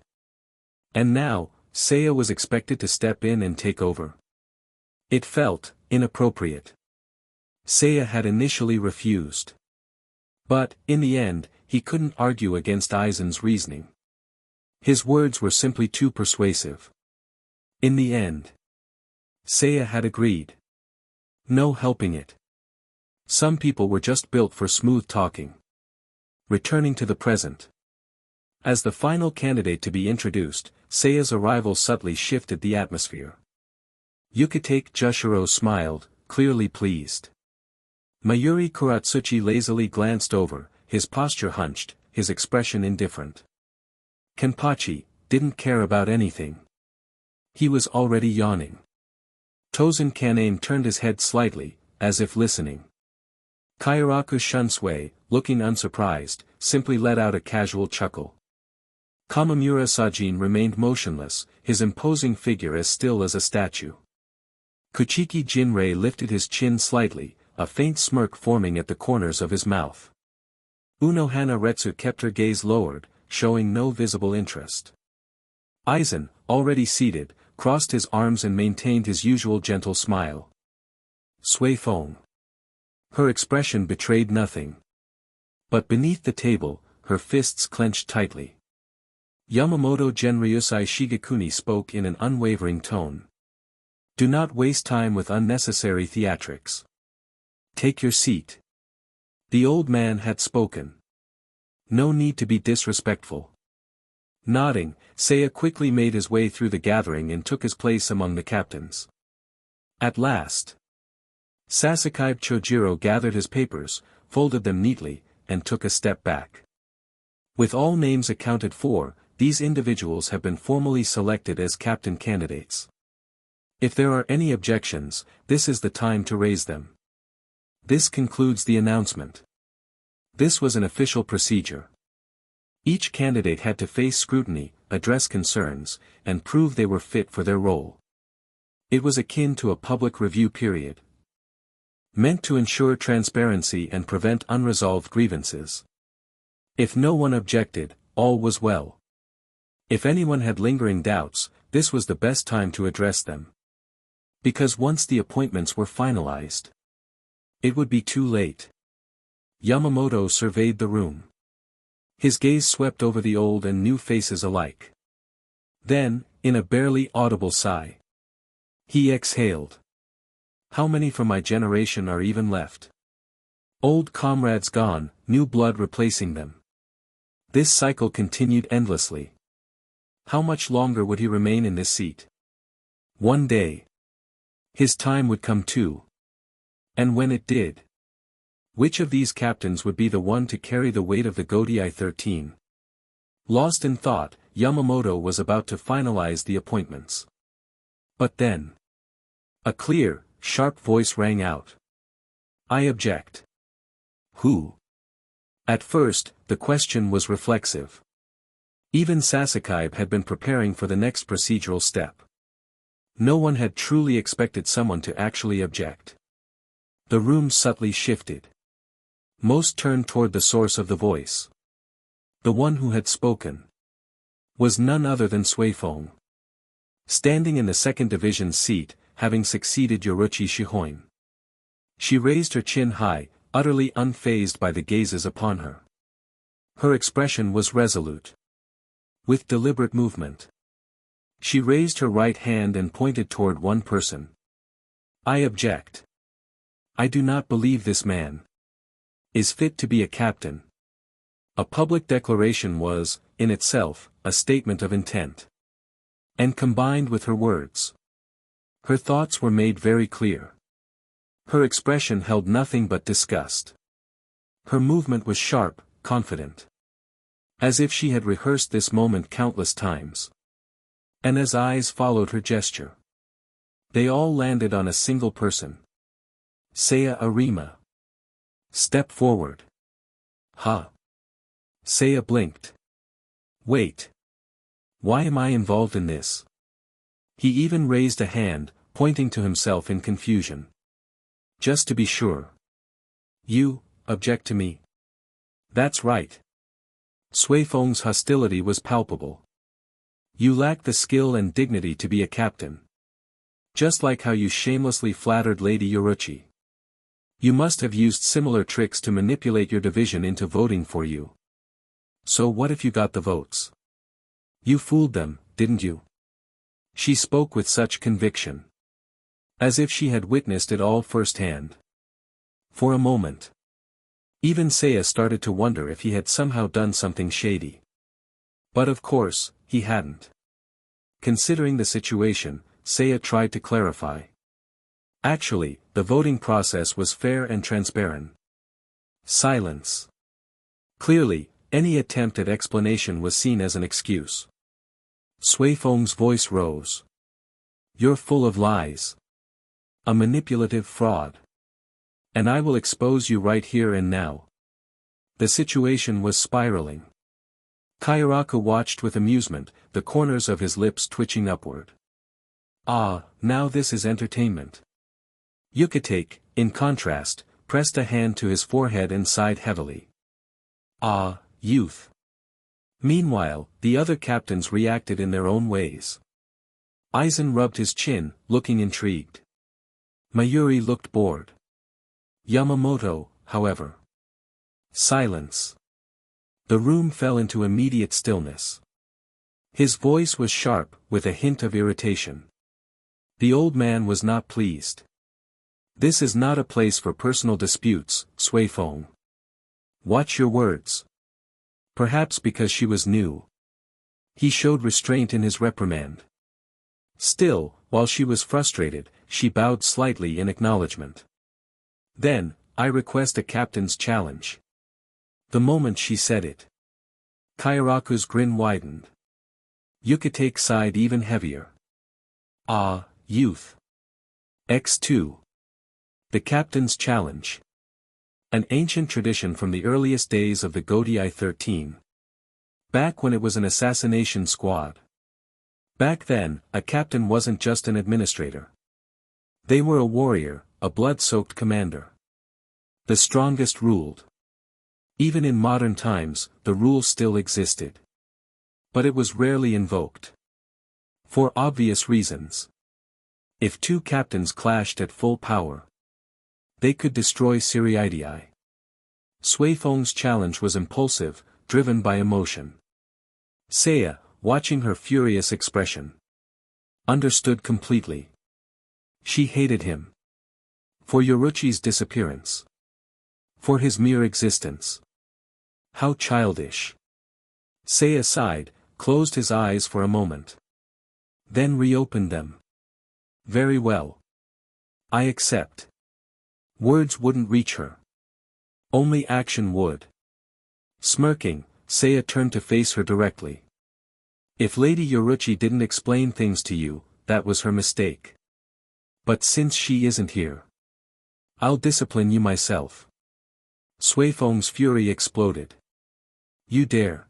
And now, Seiya was expected to step in and take over. It felt inappropriate. Seiya had initially refused. But, in the end, he couldn't argue against Aizen's reasoning. His words were simply too persuasive. In the end, Seiya had agreed. No helping it. Some people were just built for smooth talking. Returning to the present. As the final candidate to be introduced, Seiya's arrival subtly shifted the atmosphere. Yukitake Jushiro smiled, clearly pleased. Mayuri Kuratsuchi lazily glanced over, his posture hunched, his expression indifferent. Kenpachi didn't care about anything. He was already yawning. Tosen Kaname turned his head slightly, as if listening. Kairaku Shunsui, looking unsurprised, simply let out a casual chuckle. Kamamura Sajin remained motionless, his imposing figure as still as a statue. Kachiki Jinrei lifted his chin slightly, a faint smirk forming at the corners of his mouth. Unohana Retsu kept her gaze lowered, showing no visible interest. Aizen, already seated, crossed his arms and maintained his usual gentle smile. Sui Feng. Her expression betrayed nothing. But beneath the table, her fists clenched tightly. Yamamoto Genryusai Shigekuni spoke in an unwavering tone. Do not waste time with unnecessary theatrics. Take your seat. The old man had spoken. No need to be disrespectful. Nodding, Seiya quickly made his way through the gathering and took his place among the captains. At last, Sasuke Chojiro gathered his papers, folded them neatly, and took a step back. With all names accounted for, these individuals have been formally selected as captain candidates. If there are any objections, this is the time to raise them. This concludes the announcement. This was an official procedure. Each candidate had to face scrutiny, address concerns, and prove they were fit for their role. It was akin to a public review period, meant to ensure transparency and prevent unresolved grievances. If no one objected, all was well. If anyone had lingering doubts, this was the best time to address them. Because once the appointments were finalized, it would be too late. Yamamoto surveyed the room. His gaze swept over the old and new faces alike. Then, in a barely audible sigh, he exhaled. How many from my generation are even left? Old comrades gone, new blood replacing them. This cycle continued endlessly. How much longer would he remain in this seat? One day, his time would come too. And when it did, which of these captains would be the one to carry the weight of the Godii 13? Lost in thought, Yamamoto was about to finalize the appointments. But then, a clear, sharp voice rang out. I object. Who? At first, the question was reflexive. Even Sasuke had been preparing for the next procedural step. No one had truly expected someone to actually object. The room subtly shifted. Most turned toward the source of the voice. The one who had spoken was none other than Suifeng. Standing in the second division seat, having succeeded Yoruichi Shihoin. She raised her chin high, utterly unfazed by the gazes upon her. Her expression was resolute. With deliberate movement, she raised her right hand and pointed toward one person. I object. I do not believe this man is fit to be a captain. A public declaration was, in itself, a statement of intent. And combined with her words, her thoughts were made very clear. Her expression held nothing but disgust. Her movement was sharp, confident. As if she had rehearsed this moment countless times. And as eyes followed her gesture, they all landed on a single person. Seiya Arima. Step forward. Ha. Seiya blinked. Wait. Why am I involved in this? He even raised a hand, pointing to himself in confusion. Just to be sure. You, object to me? That's right. Suifeng's hostility was palpable. You lack the skill and dignity to be a captain. Just like how you shamelessly flattered Lady Yoruichi. You must have used similar tricks to manipulate your division into voting for you. So what if you got the votes? You fooled them, didn't you? She spoke with such conviction. As if she had witnessed it all firsthand. For a moment, even Seiya started to wonder if he had somehow done something shady. But of course, he hadn't. Considering the situation, Seiya tried to clarify. Actually, the voting process was fair and transparent. Silence. Clearly, any attempt at explanation was seen as an excuse. Suifeng's voice rose. You're full of lies. A manipulative fraud. And I will expose you right here and now. The situation was spiraling. Kairaku watched with amusement, the corners of his lips twitching upward. Ah, now this is entertainment. Yukitake, in contrast, pressed a hand to his forehead and sighed heavily. Ah, youth. Meanwhile, the other captains reacted in their own ways. Aizen rubbed his chin, looking intrigued. Mayuri looked bored. Yamamoto, however. Silence. The room fell into immediate stillness. His voice was sharp, with a hint of irritation. The old man was not pleased. This is not a place for personal disputes, Suifeng. Watch your words. Perhaps because she was new. He showed restraint in his reprimand. Still, while she was frustrated, she bowed slightly in acknowledgement. Then, I request a captain's challenge. The moment she said it, Kairaku's grin widened. Yukitake sighed even heavier. Ah, youth. X2. The captain's challenge. An ancient tradition from the earliest days of the Godai 13. Back when it was an assassination squad. Back then, a captain wasn't just an administrator. They were a warrior, a blood-soaked commander. The strongest ruled. Even in modern times, the rule still existed. But it was rarely invoked. For obvious reasons. If two captains clashed at full power, they could destroy Siriidii. Suifeng's challenge was impulsive, driven by emotion. Seiya, watching her furious expression, understood completely. She hated him. For Yoruichi's disappearance. For his mere existence. How childish. Seiya sighed, closed his eyes for a moment. Then reopened them. Very well. I accept. Words wouldn't reach her. Only action would. Smirking, Seiya turned to face her directly. If Lady Yoruichi didn't explain things to you, that was her mistake. But since she isn't here, I'll discipline you myself. Suifeng's fury exploded. You dare.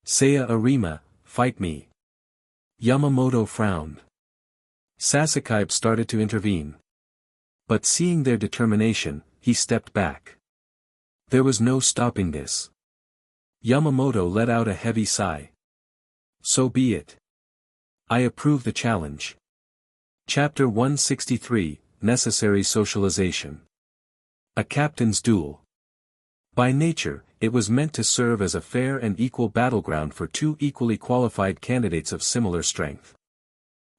Seiya Arima, fight me. Yamamoto frowned. Sasuke started to intervene. But seeing their determination, he stepped back. There was no stopping this. Yamamoto let out a heavy sigh. So be it. I approve the challenge. Chapter 163, Necessary Socialization. A Captain's Duel. By nature, it was meant to serve as a fair and equal battleground for two equally qualified candidates of similar strength.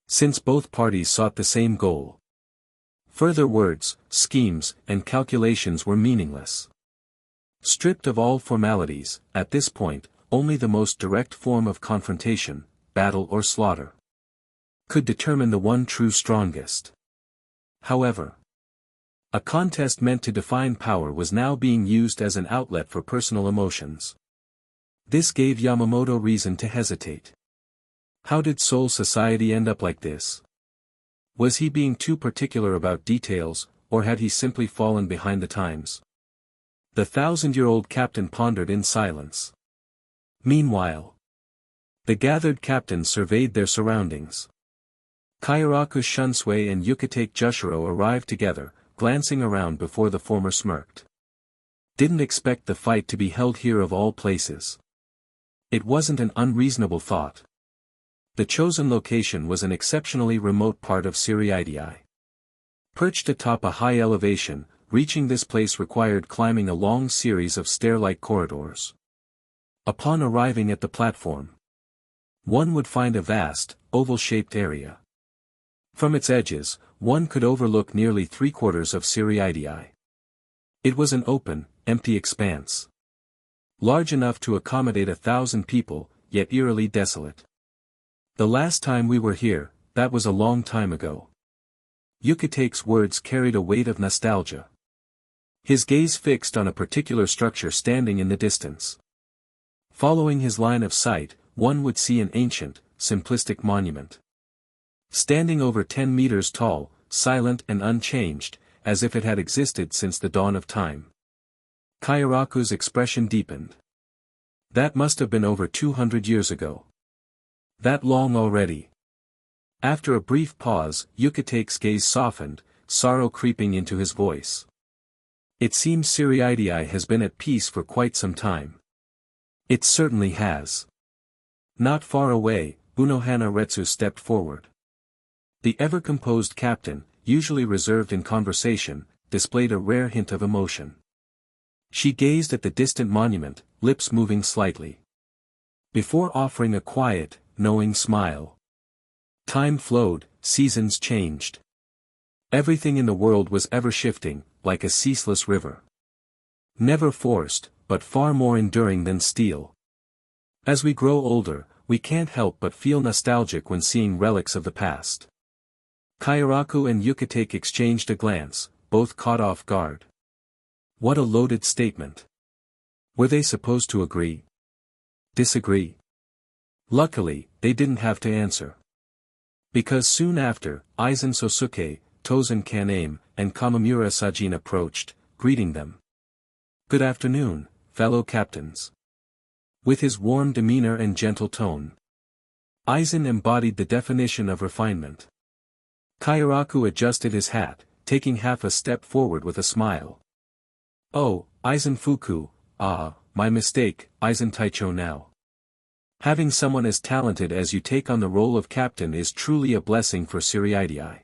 Since both parties sought the same goal. Further words, schemes, and calculations were meaningless. Stripped of all formalities, at this point, only the most direct form of confrontation, battle or slaughter, could determine the one true strongest. However, a contest meant to define power was now being used as an outlet for personal emotions. This gave Yamamoto reason to hesitate. How did Soul Society end up like this? Was he being too particular about details, or had he simply fallen behind the times? The 1,000-year-old captain pondered in silence. Meanwhile, the gathered captains surveyed their surroundings. Kairaku Shunsui and Yukitake Jushiro arrived together, glancing around before the former smirked. Didn't expect the fight to be held here of all places. It wasn't an unreasonable thought. The chosen location was an exceptionally remote part of Siriidii. Perched atop a high elevation, reaching this place required climbing a long series of stair-like corridors. Upon arriving at the platform, one would find a vast, oval-shaped area. From its edges, one could overlook nearly 3/4 of Siriidii. It was an open, empty expanse. Large enough to accommodate 1,000 people, yet eerily desolate. The last time we were here, that was a long time ago. Yukitake's words carried a weight of nostalgia. His gaze fixed on a particular structure standing in the distance. Following his line of sight, one would see an ancient, simplistic monument. Standing over 10 meters tall, silent and unchanged, as if it had existed since the dawn of time. Kairaku's expression deepened. That must have been over 200 years ago. That long already. After a brief pause, Yukitake's gaze softened, sorrow creeping into his voice. It seems Siriidii has been at peace for quite some time. It certainly has. Not far away, Unohana Retsu stepped forward. The ever-composed captain, usually reserved in conversation, displayed a rare hint of emotion. She gazed at the distant monument, lips moving slightly. Before offering a quiet, knowing smile. Time flowed, seasons changed. Everything in the world was ever-shifting, like a ceaseless river. Never forced, but far more enduring than steel. As we grow older, we can't help but feel nostalgic when seeing relics of the past. Kairaku and Yukitake exchanged a glance, both caught off guard. What a loaded statement. Were they supposed to agree? Disagree? Luckily, they didn't have to answer. Because soon after, Aizen Sōsuke, Tosen and Aizen, and Kamamura Sajin approached, greeting them. Good afternoon, fellow captains. With his warm demeanor and gentle tone, Aizen embodied the definition of refinement. Kairaku adjusted his hat, taking half a step forward with a smile. Oh, Aizen Fuku, my mistake, Aizen Taicho now. Having someone as talented as you take on the role of captain is truly a blessing for Siriidii.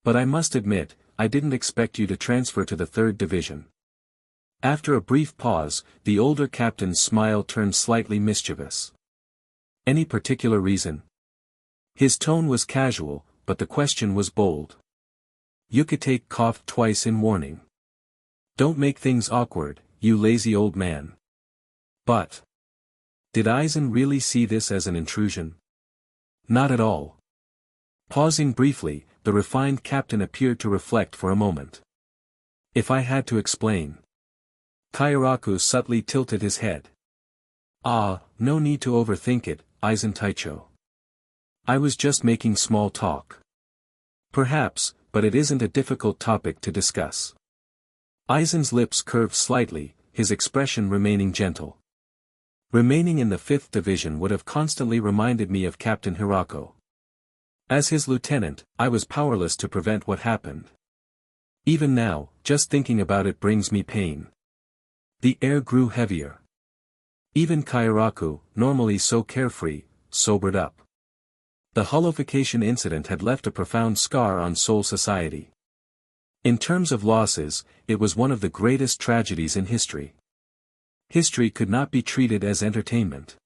But I must admit, I didn't expect you to transfer to the 3rd division. After a brief pause, the older captain's smile turned slightly mischievous. Any particular reason? His tone was casual, but the question was bold. Yukitake coughed twice in warning. Don't make things awkward, you lazy old man. But did Aizen really see this as an intrusion? Not at all. Pausing briefly, the refined captain appeared to reflect for a moment. If I had to explain. Kairaku subtly tilted his head. Ah, no need to overthink it, Aizen Taicho. I was just making small talk. Perhaps, but it isn't a difficult topic to discuss. Aizen's lips curved slightly, his expression remaining gentle. Remaining in the 5th Division would have constantly reminded me of Captain Hirako. As his lieutenant, I was powerless to prevent what happened. Even now, just thinking about it brings me pain. The air grew heavier. Even Kairaku, normally so carefree, sobered up. The Hollowification incident had left a profound scar on Soul Society. In terms of losses, it was one of the greatest tragedies in history. History could not be treated as entertainment.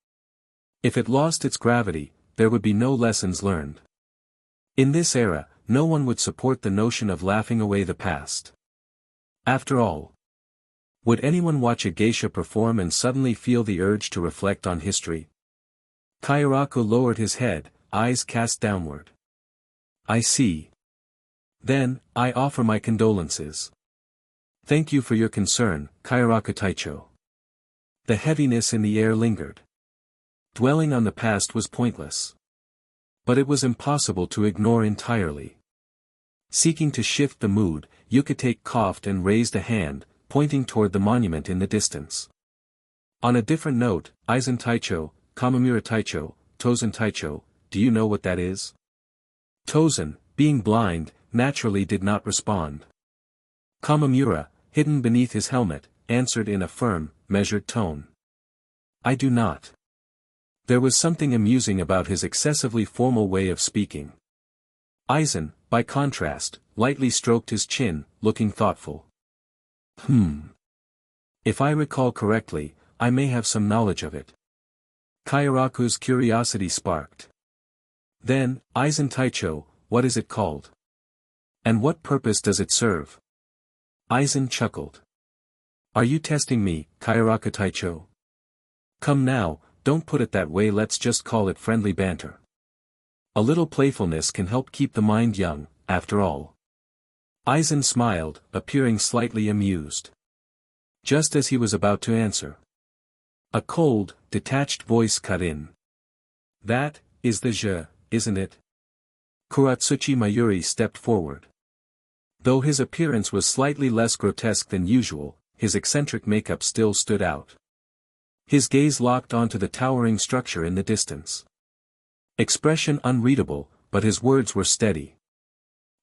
If it lost its gravity, there would be no lessons learned. In this era, no one would support the notion of laughing away the past. After all, would anyone watch a geisha perform and suddenly feel the urge to reflect on history? Kairaku lowered his head, eyes cast downward. I see. Then, I offer my condolences. Thank you for your concern, Kairaku Taicho. The heaviness in the air lingered. Dwelling on the past was pointless. But it was impossible to ignore entirely. Seeking to shift the mood, Yukitake coughed and raised a hand, pointing toward the monument in the distance. On a different note, Aizen Taicho, Kamamura Taicho, Tosen Taicho, do you know what that is? Tosen, being blind, naturally did not respond. Kamamura, hidden beneath his helmet, answered in a firm, measured tone. I do not. There was something amusing about his excessively formal way of speaking. Aizen, by contrast, lightly stroked his chin, looking thoughtful. If I recall correctly, I may have some knowledge of it. Kairaku's curiosity sparked. Then, Aizen Taicho, what is it called? And what purpose does it serve? Aizen chuckled. Are you testing me, Kairaku Taicho? Come now, don't put it that way, let's just call it friendly banter. A little playfulness can help keep the mind young, after all. Aizen smiled, appearing slightly amused. Just as he was about to answer, a cold, detached voice cut in. That is the je, isn't it? Kuratsuchi Mayuri stepped forward. Though his appearance was slightly less grotesque than usual, his eccentric makeup still stood out. His gaze locked onto the towering structure in the distance. Expression unreadable, but his words were steady.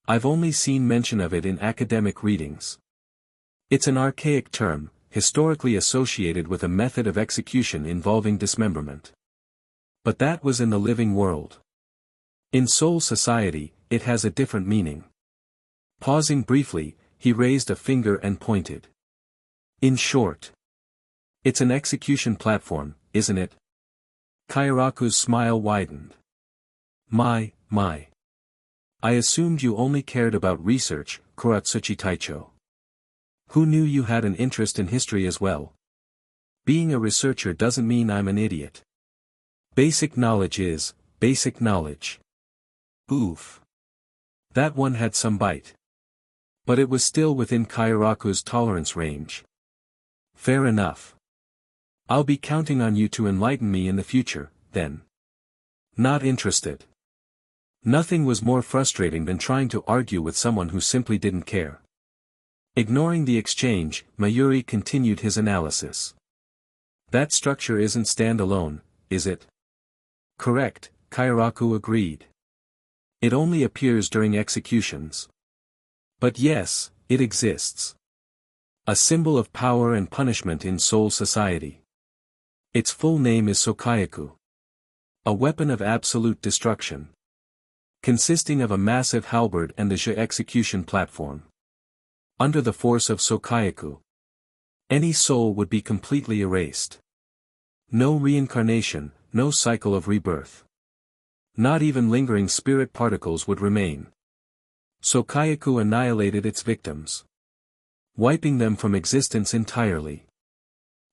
I've only seen mention of it in academic readings. It's an archaic term, historically associated with a method of execution involving dismemberment. But that was in the living world. In Soul Society, it has a different meaning. Pausing briefly, he raised a finger and pointed. In short, it's an execution platform, isn't it? Kairaku's smile widened. My. I assumed you only cared about research, Kuratsuchi Taicho. Who knew you had an interest in history as well? Being a researcher doesn't mean I'm an idiot. Basic knowledge is, basic knowledge. Oof. That one had some bite. But it was still within Kairaku's tolerance range. Fair enough. I'll be counting on you to enlighten me in the future, then. Not interested. Nothing was more frustrating than trying to argue with someone who simply didn't care. Ignoring the exchange, Mayuri continued his analysis. That structure isn't standalone, is it? Correct, Kairaku agreed. It only appears during executions. But yes, it exists. A symbol of power and punishment in Soul Society. Its full name is Sokayaku. A weapon of absolute destruction. Consisting of a massive halberd and the je execution platform. Under the force of Sokayaku, any soul would be completely erased. No reincarnation, no cycle of rebirth. Not even lingering spirit particles would remain. Sokayaku annihilated its victims, wiping them from existence entirely.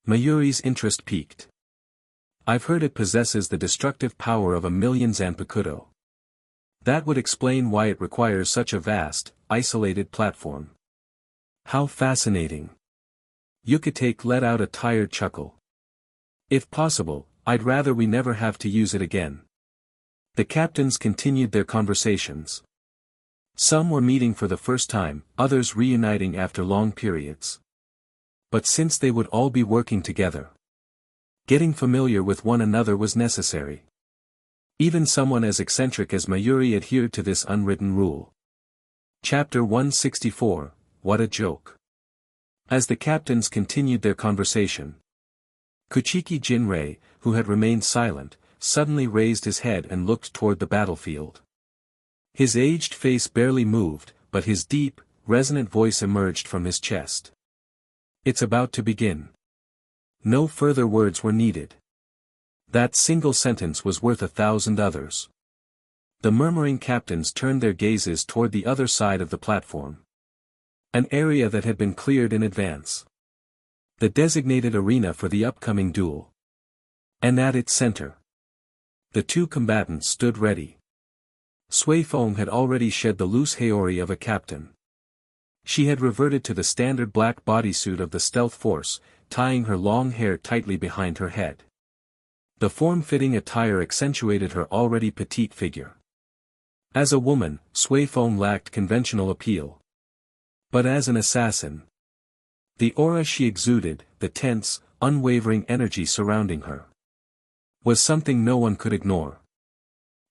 Mayuri's interest piqued. I've heard it possesses the destructive power of 1,000,000 Zanpakuto. That would explain why it requires such a vast, isolated platform. How fascinating. Yukitake let out a tired chuckle. If possible, I'd rather we never have to use it again. The captains continued their conversations. Some were meeting for the first time, others reuniting after long periods. But since they would all be working together, getting familiar with one another was necessary. Even someone as eccentric as Mayuri adhered to this unwritten rule. Chapter 164, What a Joke. As the captains continued their conversation, Kachiki Jinrei, who had remained silent, suddenly raised his head and looked toward the battlefield. His aged face barely moved, but his deep, resonant voice emerged from his chest. It's about to begin. No further words were needed. That single sentence was worth 1,000 others. The murmuring captains turned their gazes toward the other side of the platform. An area that had been cleared in advance. The designated arena for the upcoming duel. And at its center, the two combatants stood ready. Sui Feng had already shed the loose haori of a captain. She had reverted to the standard black bodysuit of the stealth force, tying her long hair tightly behind her head. The form-fitting attire accentuated her already petite figure. As a woman, Sui Feng lacked conventional appeal. But as an assassin, the aura she exuded, the tense, unwavering energy surrounding her, was something no one could ignore.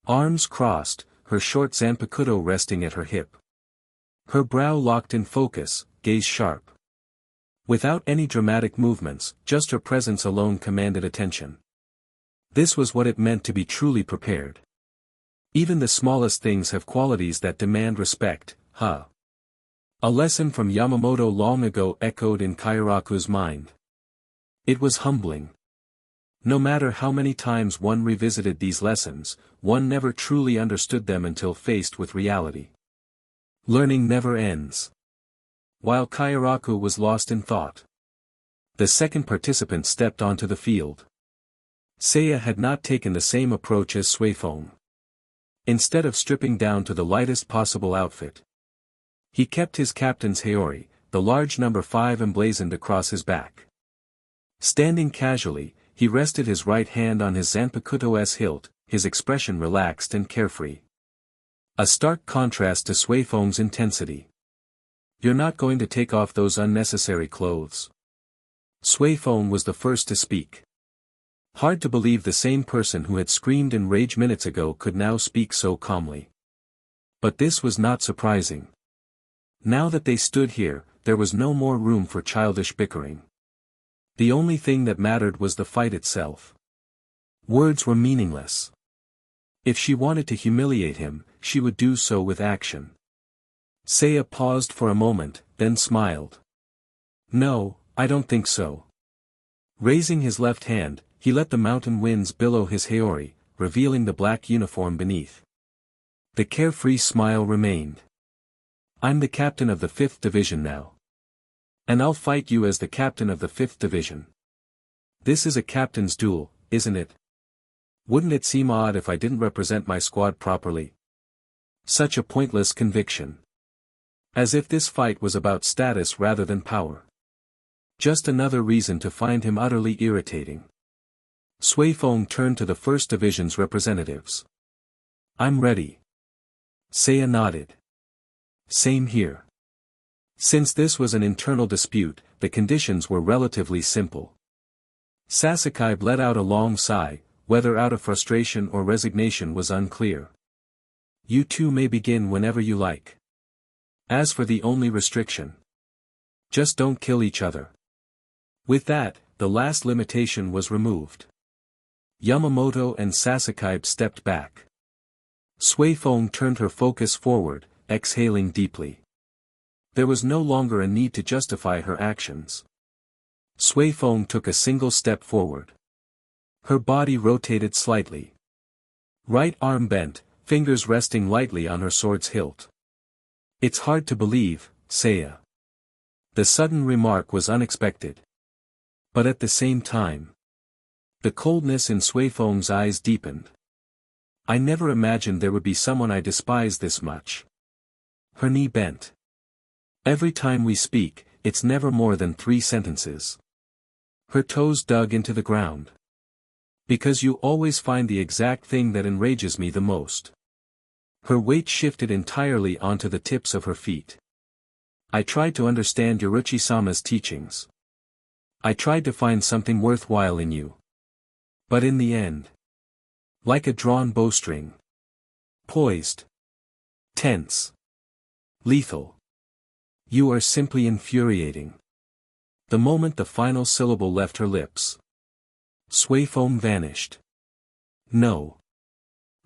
Arms crossed, her short Zanpakuto resting at her hip. Her brow locked in focus, gaze sharp. Without any dramatic movements, just her presence alone commanded attention. This was what it meant to be truly prepared. Even the smallest things have qualities that demand respect, huh? A lesson from Yamamoto long ago echoed in Kairaku's mind. It was humbling. No matter how many times one revisited these lessons, one never truly understood them until faced with reality. Learning never ends. While Kairaku was lost in thought, the second participant stepped onto the field. Seiya had not taken the same approach as Sui Feng. Instead of stripping down to the lightest possible outfit, he kept his captain's haori, the large number 5 emblazoned across his back. Standing casually, he rested his right hand on his Zanpakuto's hilt, his expression relaxed and carefree. A stark contrast to Sui Feng's intensity. You're not going to take off those unnecessary clothes. Sui Feng was the first to speak. Hard to believe the same person who had screamed in rage minutes ago could now speak so calmly. But this was not surprising. Now that they stood here, there was no more room for childish bickering. The only thing that mattered was the fight itself. Words were meaningless. If she wanted to humiliate him, she would do so with action. Seiya paused for a moment, then smiled. No, I don't think so. Raising his left hand, he let the mountain winds billow his haori, revealing the black uniform beneath. The carefree smile remained. I'm the captain of the 5th Division now. And I'll fight you as the captain of the 5th Division. This is a captain's duel, isn't it? Wouldn't it seem odd if I didn't represent my squad properly? Such a pointless conviction. As if this fight was about status rather than power. Just another reason to find him utterly irritating. Sui Feng turned to the 1st Division's representatives. I'm ready. Seiya nodded. Same here. Since this was an internal dispute, the conditions were relatively simple. Sasuke let out a long sigh, whether out of frustration or resignation was unclear. You two may begin whenever you like. As for the only restriction, just don't kill each other. With that, the last limitation was removed. Yamamoto and Sasuke stepped back. Sui Feng turned her focus forward, exhaling deeply. There was no longer a need to justify her actions. Sui Feng took a single step forward. Her body rotated slightly. Right arm bent, fingers resting lightly on her sword's hilt. It's hard to believe, Seiya. The sudden remark was unexpected. But at the same time, the coldness in Sui Feng's eyes deepened. I never imagined there would be someone I despised this much. Her knee bent. Every time we speak, it's never more than 3 sentences. Her toes dug into the ground. Because you always find the exact thing that enrages me the most. Her weight shifted entirely onto the tips of her feet. I tried to understand Yoruichi-sama's teachings. I tried to find something worthwhile in you. But in the end. Like a drawn bowstring. Poised. Tense. Lethal. You are simply infuriating. The moment the final syllable left her lips. Sway foam vanished. No.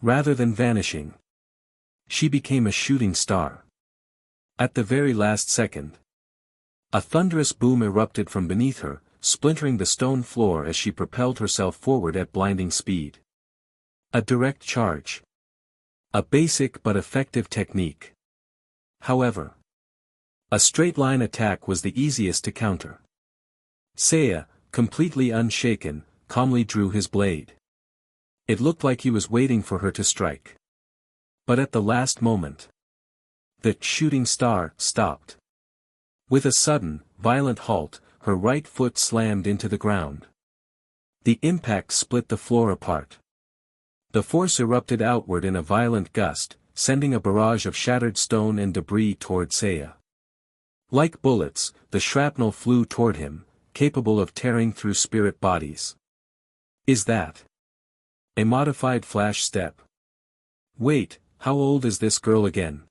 Rather than vanishing. She became a shooting star. At the very last second. A thunderous boom erupted from beneath her, splintering the stone floor as she propelled herself forward at blinding speed. A direct charge. A basic but effective technique. However. A straight-line attack was the easiest to counter. Seiya, completely unshaken, calmly drew his blade. It looked like he was waiting for her to strike. But at the last moment. The shooting star stopped. With a sudden, violent halt, her right foot slammed into the ground. The impact split the floor apart. The force erupted outward in a violent gust, sending a barrage of shattered stone and debris toward Seiya. Like bullets, the shrapnel flew toward him, capable of tearing through spirit bodies. Is that a modified flash step? Wait, how old is this girl again?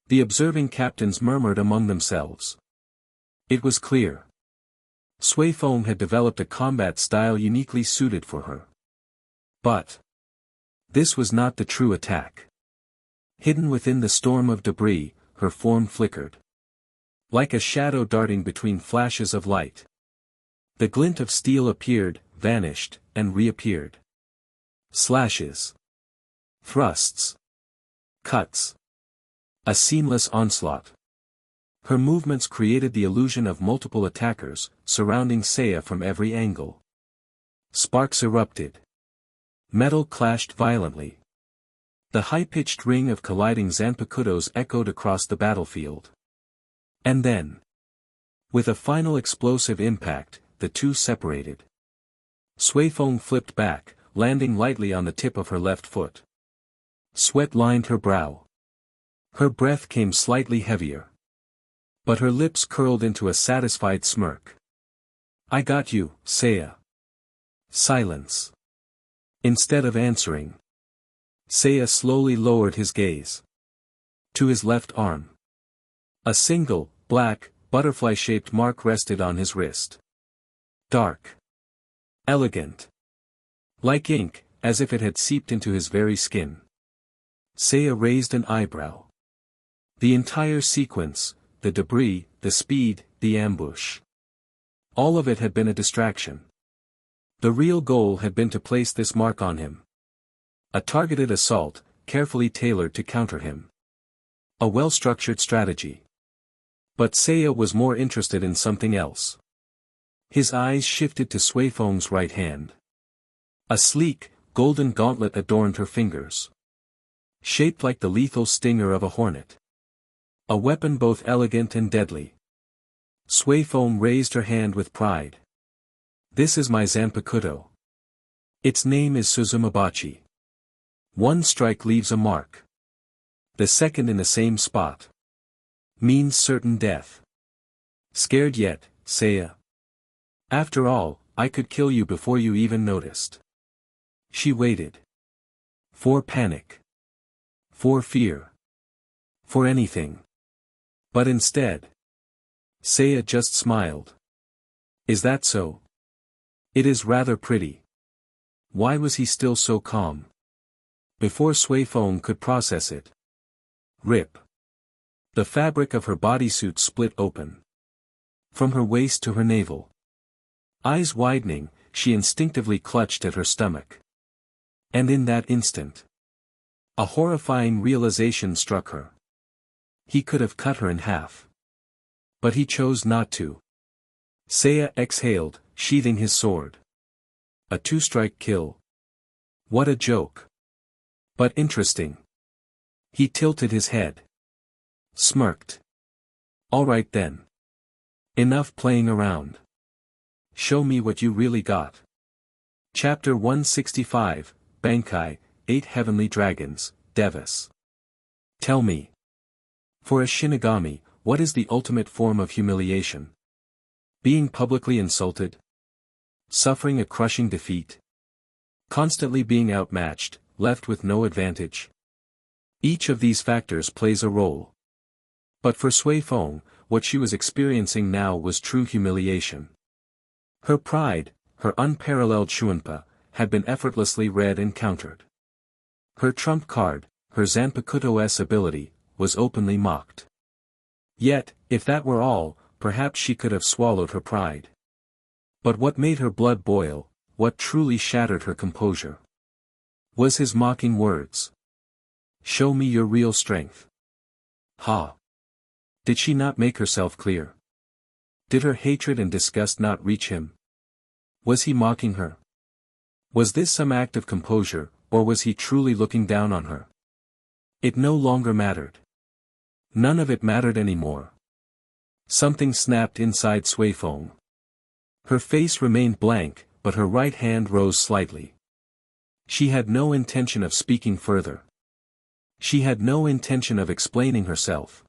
The observing captains murmured among themselves. It was clear. Sway Foam had developed a combat style uniquely suited for her. But this was not the true attack. Hidden within the storm of debris, her form flickered. Like a shadow darting between flashes of light. The glint of steel appeared, vanished, and reappeared. Slashes. Thrusts. Cuts. A seamless onslaught. Her movements created the illusion of multiple attackers, surrounding Seiya from every angle. Sparks erupted. Metal clashed violently. The high-pitched ring of colliding Zanpakutos echoed across the battlefield. And then. With a final explosive impact, the two separated. Suifeng flipped back, landing lightly on the tip of her left foot. Sweat lined her brow. Her breath came slightly heavier. But her lips curled into a satisfied smirk. I got you, Seiya. Silence. Instead of answering. Seiya slowly lowered his gaze. To his left arm. A single, black, butterfly-shaped mark rested on his wrist. Dark. Elegant. Like ink, as if it had seeped into his very skin. Seiya raised an eyebrow. The entire sequence, the debris, the speed, the ambush. All of it had been a distraction. The real goal had been to place this mark on him. A targeted assault, carefully tailored to counter him. A well-structured strategy. But Seiya was more interested in something else. His eyes shifted to Suifeng's right hand. A sleek, golden gauntlet adorned her fingers. Shaped like the lethal stinger of a hornet. A weapon both elegant and deadly. Suifeng raised her hand with pride. This is my Zanpakuto. Its name is Suzumabachi. One strike leaves a mark. The second in the same spot. Means certain death. Scared yet, Seiya? After all, I could kill you before you even noticed. She waited. For panic. For fear. For anything. But instead. Seiya just smiled. Is that so? It is rather pretty. Why was he still so calm? Before Suifeng could process it. Rip. The fabric of her bodysuit split open. From her waist to her navel. Eyes widening, she instinctively clutched at her stomach. And in that instant. A horrifying realization struck her. He could have cut her in half. But he chose not to. Seiya exhaled, sheathing his sword. A two-strike kill. What a joke. But interesting. He tilted his head. Smirked. All right then. Enough playing around. Show me what you really got. Chapter 165, Bankai, 8 Heavenly Dragons, Devas. Tell me. For a Shinigami, what is the ultimate form of humiliation? Being publicly insulted? Suffering a crushing defeat? Constantly being outmatched, left with no advantage? Each of these factors plays a role. But for Sui Feng, what she was experiencing now was true humiliation. Her pride, her unparalleled Shuanpa, had been effortlessly read and countered. Her trump card, her Zanpakuto's ability, was openly mocked. Yet, if that were all, perhaps she could have swallowed her pride. But what made her blood boil, what truly shattered her composure, was his mocking words. Show me your real strength. Ha! Did she not make herself clear? Did her hatred and disgust not reach him? Was he mocking her? Was this some act of composure, or was he truly looking down on her? It no longer mattered. None of it mattered anymore. Something snapped inside Sui Feng. Her face remained blank, but her right hand rose slightly. She had no intention of speaking further. She had no intention of explaining herself.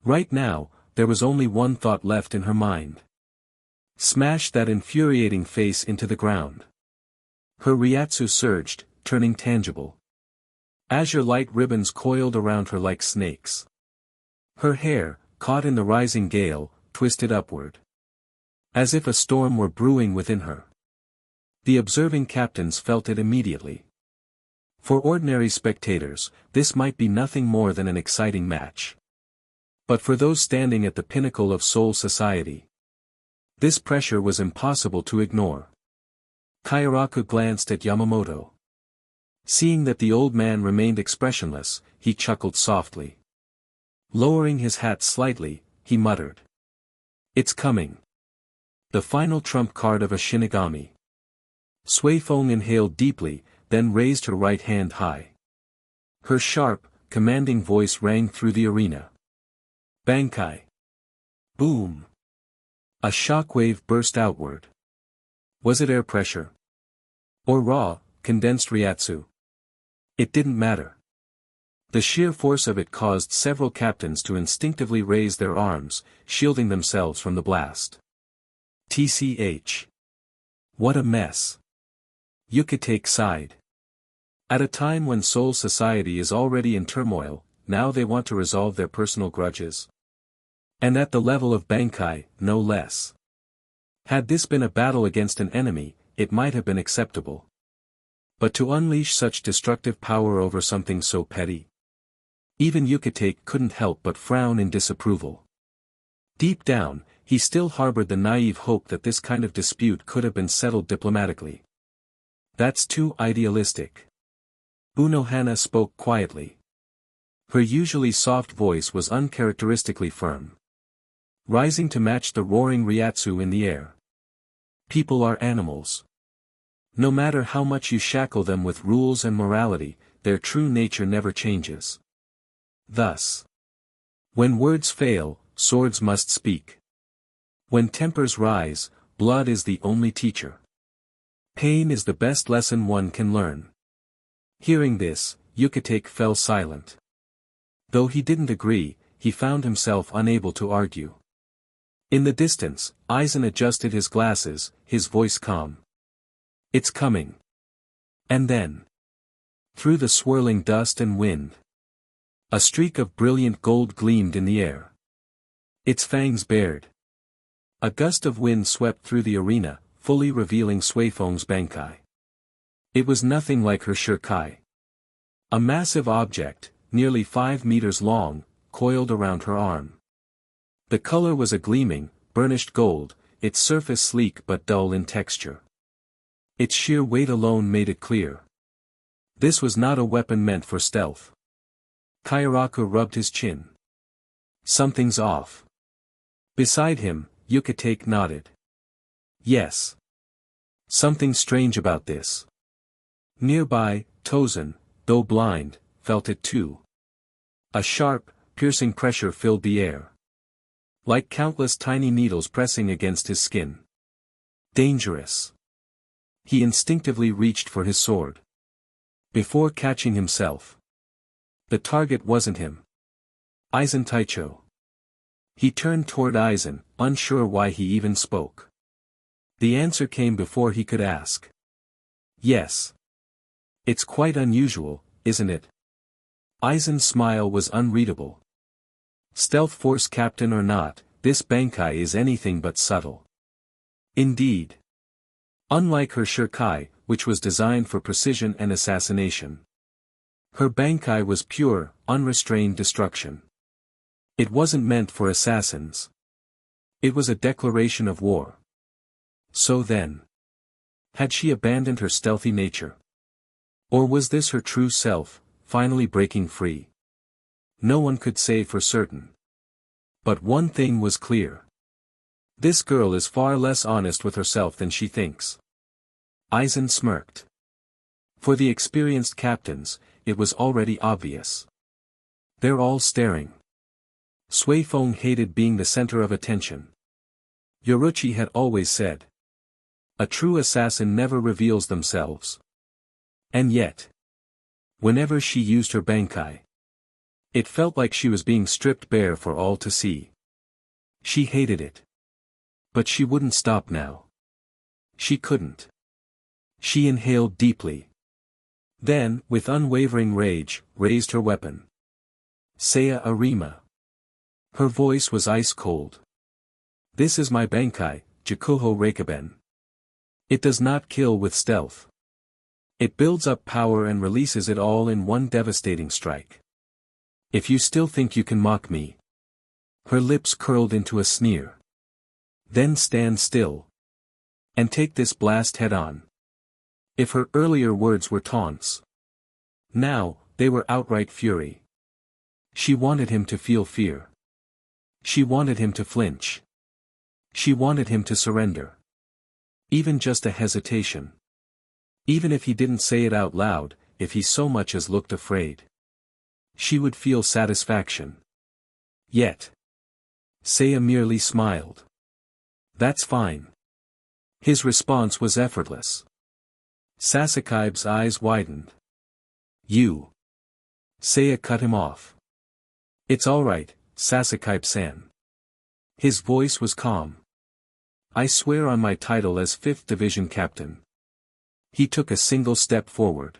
Right now, there was only one thought left in her mind. Smash that infuriating face into the ground. Her Ryatsu surged, turning tangible. Azure light ribbons coiled around her like snakes. Her hair, caught in the rising gale, twisted upward. As if a storm were brewing within her. The observing captains felt it immediately. For ordinary spectators, this might be nothing more than an exciting match. But for those standing at the pinnacle of Soul Society, this pressure was impossible to ignore. Kairaku glanced at Yamamoto. Seeing that the old man remained expressionless, he chuckled softly. Lowering his hat slightly, he muttered. It's coming. The final trump card of a Shinigami. Sui Feng inhaled deeply, then raised her right hand high. Her sharp, commanding voice rang through the arena. Bankai. Boom. A shockwave burst outward. Was it air pressure? Or raw, condensed Ryatsu? It didn't matter. The sheer force of it caused several captains to instinctively raise their arms, shielding themselves from the blast. TCH. What a mess. Yukitake sighed. At a time when Soul Society is already in turmoil, now they want to resolve their personal grudges. And at the level of Bankai, no less. Had this been a battle against an enemy, it might have been acceptable. But to unleash such destructive power over something so petty? Even Yukitake couldn't help but frown in disapproval. Deep down, he still harbored the naive hope that this kind of dispute could have been settled diplomatically. That's too idealistic. Unohana spoke quietly. Her usually soft voice was uncharacteristically firm. Rising to match the roaring Ryatsu in the air. People are animals. No matter how much you shackle them with rules and morality, their true nature never changes. Thus, when words fail, swords must speak. When tempers rise, blood is the only teacher. Pain is the best lesson one can learn. Hearing this, Yukitake fell silent. Though he didn't agree, he found himself unable to argue. In the distance, Aizen adjusted his glasses, his voice calm. It's coming. And then, through the swirling dust and wind, a streak of brilliant gold gleamed in the air. Its fangs bared. A gust of wind swept through the arena, fully revealing Sui Feng's Bankai. It was nothing like her Shirkai. A massive object, nearly 5 meters long, coiled around her arm. The color was a gleaming, burnished gold, its surface sleek but dull in texture. Its sheer weight alone made it clear. This was not a weapon meant for stealth. Kairaku rubbed his chin. Something's off. Beside him, Yukitake nodded. Yes. Something strange about this. Nearby, Tosen, though blind, felt it too. A sharp, piercing pressure filled the air. Like countless tiny needles pressing against his skin. Dangerous. He instinctively reached for his sword. Before catching himself. The target wasn't him. Aizen Taicho. He turned toward Aizen, unsure why he even spoke. The answer came before he could ask. Yes. It's quite unusual, isn't it? Aizen's smile was unreadable. Stealth Force captain or not, this Bankai is anything but subtle. Indeed. Unlike her Shirkai, which was designed for precision and assassination. Her Bankai was pure, unrestrained destruction. It wasn't meant for assassins. It was a declaration of war. So then. Had she abandoned her stealthy nature? Or was this her true self, finally breaking free? No one could say for certain. But one thing was clear. This girl is far less honest with herself than she thinks. Aizen smirked. For the experienced captains, it was already obvious. They're all staring. Suifeng hated being the center of attention. Yoruichi had always said. A true assassin never reveals themselves. And yet. Whenever she used her Bankai. It felt like she was being stripped bare for all to see. She hated it. But she wouldn't stop now. She couldn't. She inhaled deeply. Then, with unwavering rage, raised her weapon. Seiya Arima. Her voice was ice cold. This is my Bankai, Jakuho Reikaben. It does not kill with stealth. It builds up power and releases it all in one devastating strike. If you still think you can mock me. Her lips curled into a sneer. Then stand still. And take this blast head on. If her earlier words were taunts. Now, they were outright fury. She wanted him to feel fear. She wanted him to flinch. She wanted him to surrender. Even just a hesitation. Even if he didn't say it out loud, if he so much as looked afraid. She would feel satisfaction. Yet. Seiya merely smiled. That's fine. His response was effortless. Sasuke's eyes widened. You. Seiya cut him off. It's alright, Sasuke-san. His voice was calm. I swear on my title as 5th Division Captain. He took a single step forward.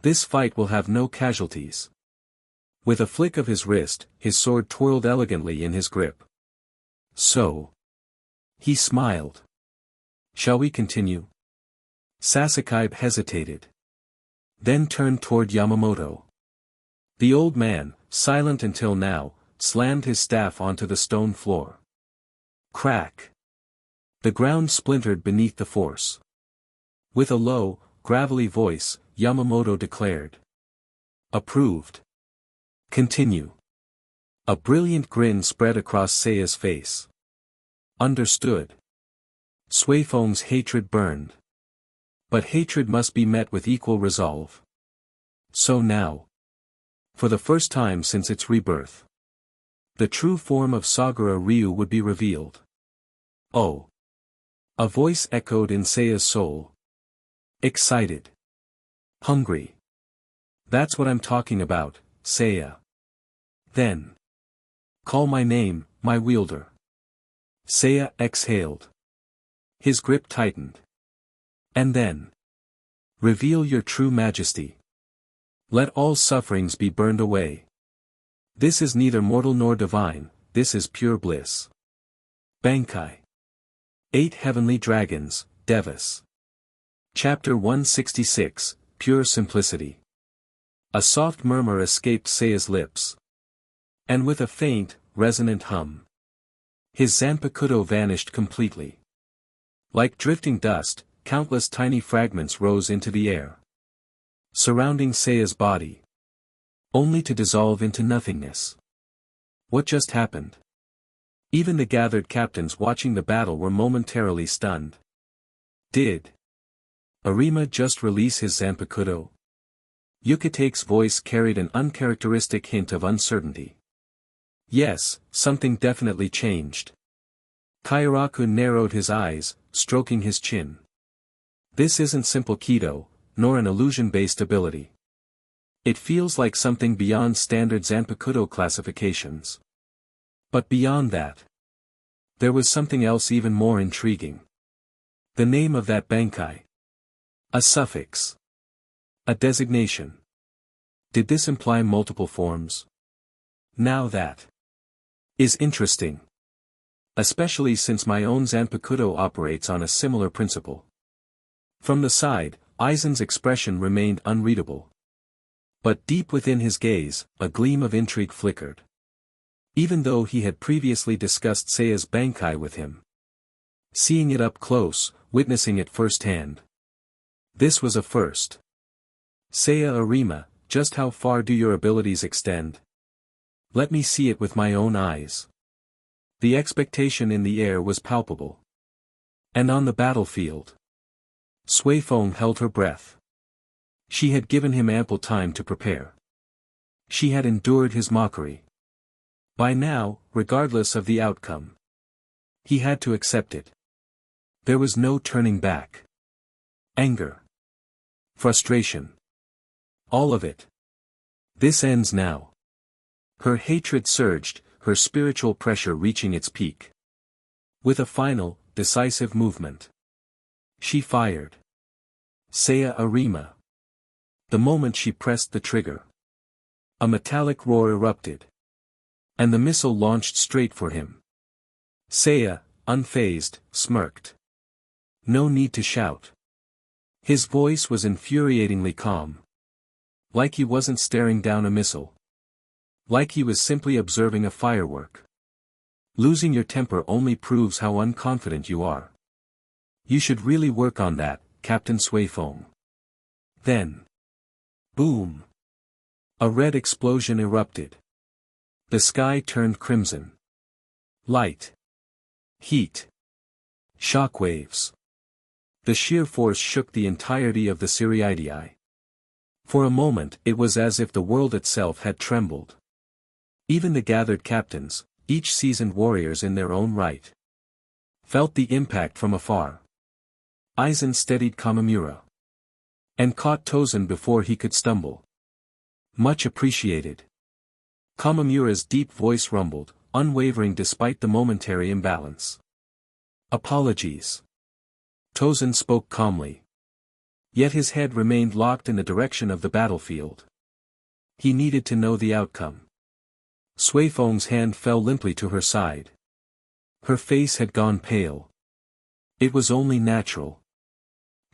This fight will have no casualties. With a flick of his wrist, his sword twirled elegantly in his grip. So. He smiled. Shall we continue? Sasuke hesitated. Then turned toward Yamamoto. The old man, silent until now, slammed his staff onto the stone floor. Crack. The ground splintered beneath the force. With a low, gravelly voice, Yamamoto declared. Approved. Continue. A brilliant grin spread across Seiya's face. Understood. Suifeng's hatred burned. But hatred must be met with equal resolve. So now. For the first time since its rebirth. The true form of Sagara Ryu would be revealed. Oh. A voice echoed in Seiya's soul. Excited. Hungry. That's what I'm talking about, Seiya. Then. Call my name, my wielder. Seiya exhaled. His grip tightened. And then. Reveal your true majesty. Let all sufferings be burned away. This is neither mortal nor divine, this is pure bliss. Bankai. 8 Heavenly Dragons, Devas. Chapter 166, Pure Simplicity. A soft murmur escaped Seiya's lips. And with a faint, resonant hum. His Zanpakuto vanished completely. Like drifting dust, countless tiny fragments rose into the air. Surrounding Seiya's body. Only to dissolve into nothingness. What just happened? Even the gathered captains watching the battle were momentarily stunned. Did Arima just release his Zanpakuto? Yukate's voice carried an uncharacteristic hint of uncertainty. Yes, something definitely changed. Kairaku narrowed his eyes, stroking his chin. This isn't simple Kido, nor an illusion-based ability. It feels like something beyond standard Zanpakuto classifications. But beyond that, there was something else even more intriguing. The name of that Bankai. A suffix. A designation. Did this imply multiple forms? Now that is interesting. Especially since my own Zanpakuto operates on a similar principle. From the side, Aizen's expression remained unreadable. But deep within his gaze, a gleam of intrigue flickered. Even though he had previously discussed Seiya's Bankai with him. Seeing it up close, witnessing it firsthand. This was a first. Seiya Arima, just how far do your abilities extend? Let me see it with my own eyes. The expectation in the air was palpable. And on the battlefield. Suifeng held her breath. She had given him ample time to prepare. She had endured his mockery. By now, regardless of the outcome, he had to accept it. There was no turning back. Anger. Frustration. All of it. This ends now. Her hatred surged, her spiritual pressure reaching its peak. With a final, decisive movement. She fired. Seiya Arima. The moment she pressed the trigger. A metallic roar erupted. And the missile launched straight for him. Seiya, unfazed, smirked. No need to shout. His voice was infuriatingly calm. Like he wasn't staring down a missile. Like he was simply observing a firework. Losing your temper only proves how unconfident you are. You should really work on that, Captain Suifeng. Then. Boom. A red explosion erupted. The sky turned crimson. Light. Heat. Shockwaves. The sheer force shook the entirety of the Siriidii. For a moment it was as if the world itself had trembled. Even the gathered captains, each seasoned warriors in their own right, felt the impact from afar. Aizen steadied Kamimura. And caught Tosen before he could stumble. Much appreciated. Kamimura's deep voice rumbled, unwavering despite the momentary imbalance. Apologies. Tosen spoke calmly. Yet his head remained locked in the direction of the battlefield. He needed to know the outcome. Suifeng's hand fell limply to her side. Her face had gone pale. It was only natural.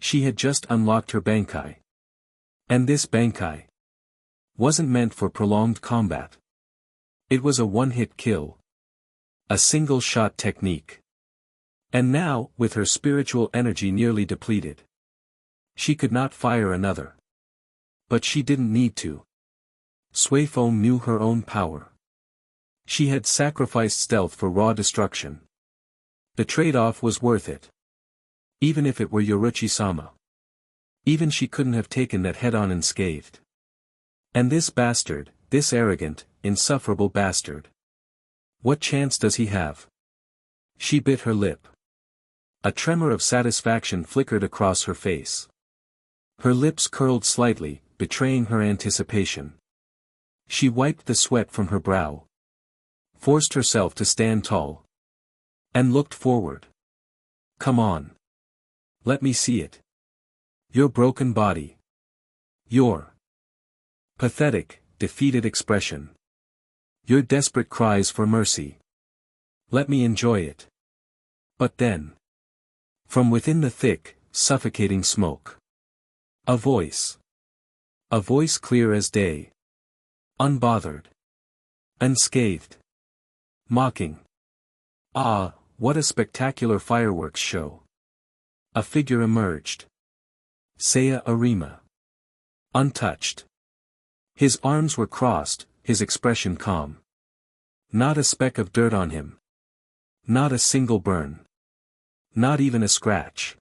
She had just unlocked her Bankai. And this Bankai wasn't meant for prolonged combat. It was a one-hit kill. A single-shot technique. And now, with her spiritual energy nearly depleted, she could not fire another. But she didn't need to. Suifeng knew her own power. She had sacrificed stealth for raw destruction. The trade-off was worth it. Even if it were Yoruichi-sama. Even she couldn't have taken that head-on unscathed. And this bastard, this arrogant, insufferable bastard. What chance does he have? She bit her lip. A tremor of satisfaction flickered across her face. Her lips curled slightly, betraying her anticipation. She wiped the sweat from her brow. Forced herself to stand tall. And looked forward. Come on. Let me see it. Your broken body. Your pathetic, defeated expression. Your desperate cries for mercy. Let me enjoy it. But then. From within the thick, suffocating smoke. A voice. A voice clear as day. Unbothered. Unscathed. Mocking. Ah, what a spectacular fireworks show. A figure emerged. Seiya Arima. Untouched. His arms were crossed, his expression calm. Not a speck of dirt on him. Not a single burn. Not even a scratch.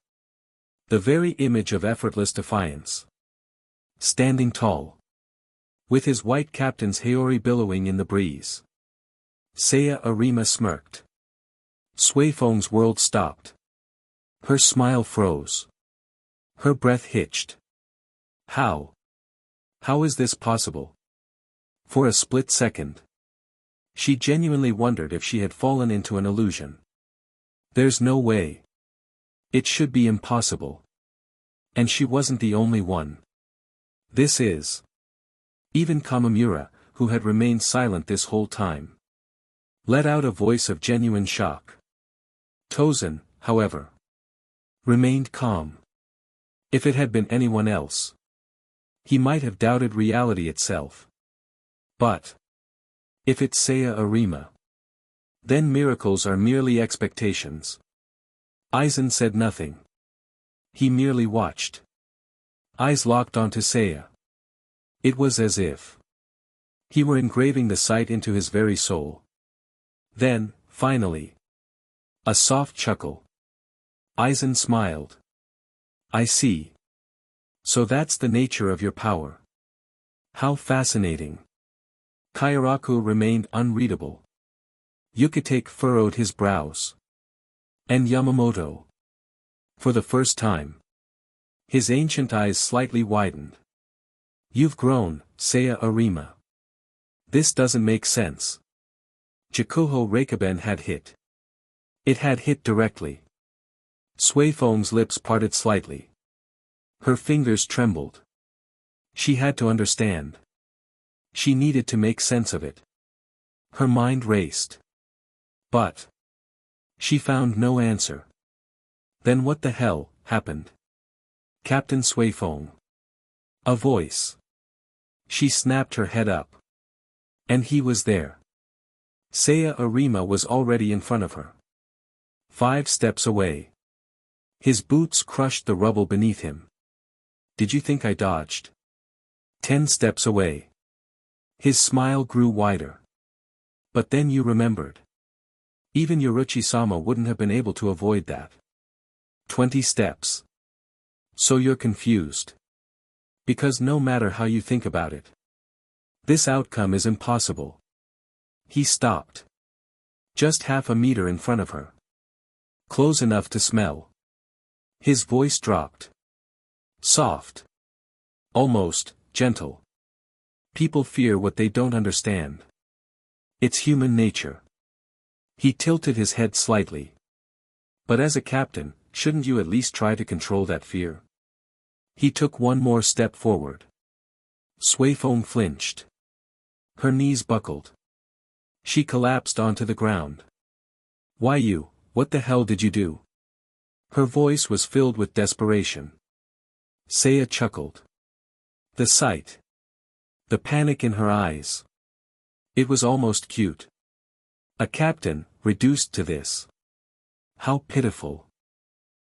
The very image of effortless defiance. Standing tall. With his white captain's haori billowing in the breeze. Seiya Arima smirked. Suifeng's world stopped. Her smile froze. Her breath hitched. How? How is this possible? For a split second, she genuinely wondered if she had fallen into an illusion. There's no way. It should be impossible. And she wasn't the only one. This is. Even Kamamura, who had remained silent this whole time, let out a voice of genuine shock. Tosen, however, remained calm. If it had been anyone else, he might have doubted reality itself. But if it's Seiya Arima, then miracles are merely expectations. Aizen said nothing. He merely watched. Eyes locked onto Seiya. It was as if he were engraving the sight into his very soul. Then, finally, a soft chuckle. Aizen smiled. I see. So that's the nature of your power. How fascinating. Kairaku remained unreadable. Yukitake furrowed his brows. And Yamamoto. For the first time, his ancient eyes slightly widened. You've grown, Seiya Arima. This doesn't make sense. Jakuho Reikaben had hit. It had hit directly. Suifeng's lips parted slightly. Her fingers trembled. She had to understand. She needed to make sense of it. Her mind raced. But she found no answer. Then what the hell happened? Captain Suifeng. A voice. She snapped her head up. And he was there. Seiya Arima was already in front of her. 5 steps away. His boots crushed the rubble beneath him. Did you think I dodged? 10 steps away. His smile grew wider. But then you remembered. Even Yoruichi-sama wouldn't have been able to avoid that. 20 steps. So you're confused. Because no matter how you think about it, this outcome is impossible. He stopped. Just half a meter in front of her. Close enough to smell. His voice dropped. Soft. Almost gentle. People fear what they don't understand. It's human nature. He tilted his head slightly. But as a captain, shouldn't you at least try to control that fear? He took one more step forward. Suifeng flinched. Her knees buckled. She collapsed onto the ground. Why you, what the hell did you do? Her voice was filled with desperation. Seiya chuckled. The sight. The panic in her eyes. It was almost cute. A captain, reduced to this. How pitiful.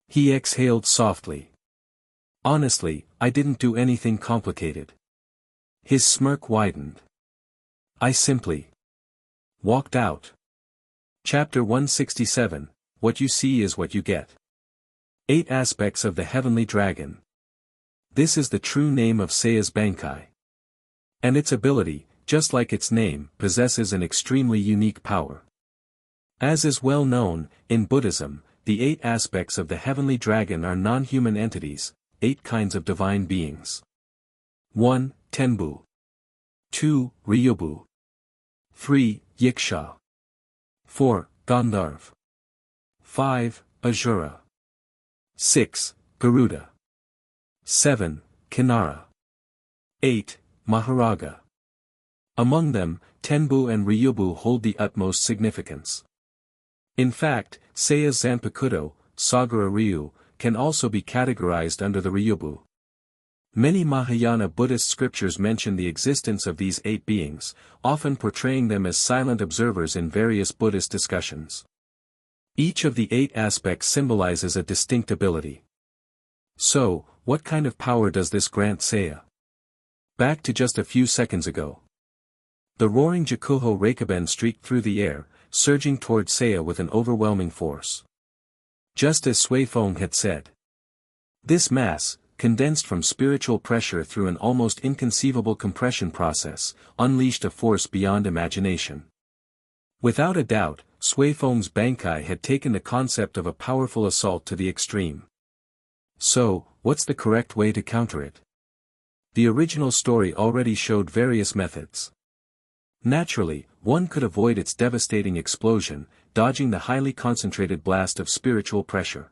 He exhaled softly. Honestly, I didn't do anything complicated. His smirk widened. I simply walked out. Chapter 167, What you see is what you get. 8 aspects of the Heavenly Dragon. This is the true name of Seiya's Bankai. And its ability, just like its name, possesses an extremely unique power. As is well known, in Buddhism, the 8 aspects of the Heavenly Dragon are non-human entities, 8 kinds of divine beings. 1. Tenbu. 2. Ryubu. 3. Yiksha. 4. Gandharv. 5. Ajura. 6. Garuda. 7. Kinara. 8. Maharaga. Among them, Tenbu and Ryubu hold the utmost significance. In fact, Seiya's Zanpakuto, Sagara Ryu, can also be categorized under the Ryubu. Many Mahayana Buddhist scriptures mention the existence of these 8 beings, often portraying them as silent observers in various Buddhist discussions. Each of the 8 aspects symbolizes a distinct ability. So, what kind of power does this grant Seiya? Back to just a few seconds ago. The roaring Jakuho Reikaben streaked through the air, surging toward Seiya with an overwhelming force. Just as Suifeng had said. This mass, condensed from spiritual pressure through an almost inconceivable compression process, unleashed a force beyond imagination. Without a doubt, Suifeng's Bankai had taken the concept of a powerful assault to the extreme. So, what's the correct way to counter it? The original story already showed various methods. Naturally, one could avoid its devastating explosion, dodging the highly concentrated blast of spiritual pressure.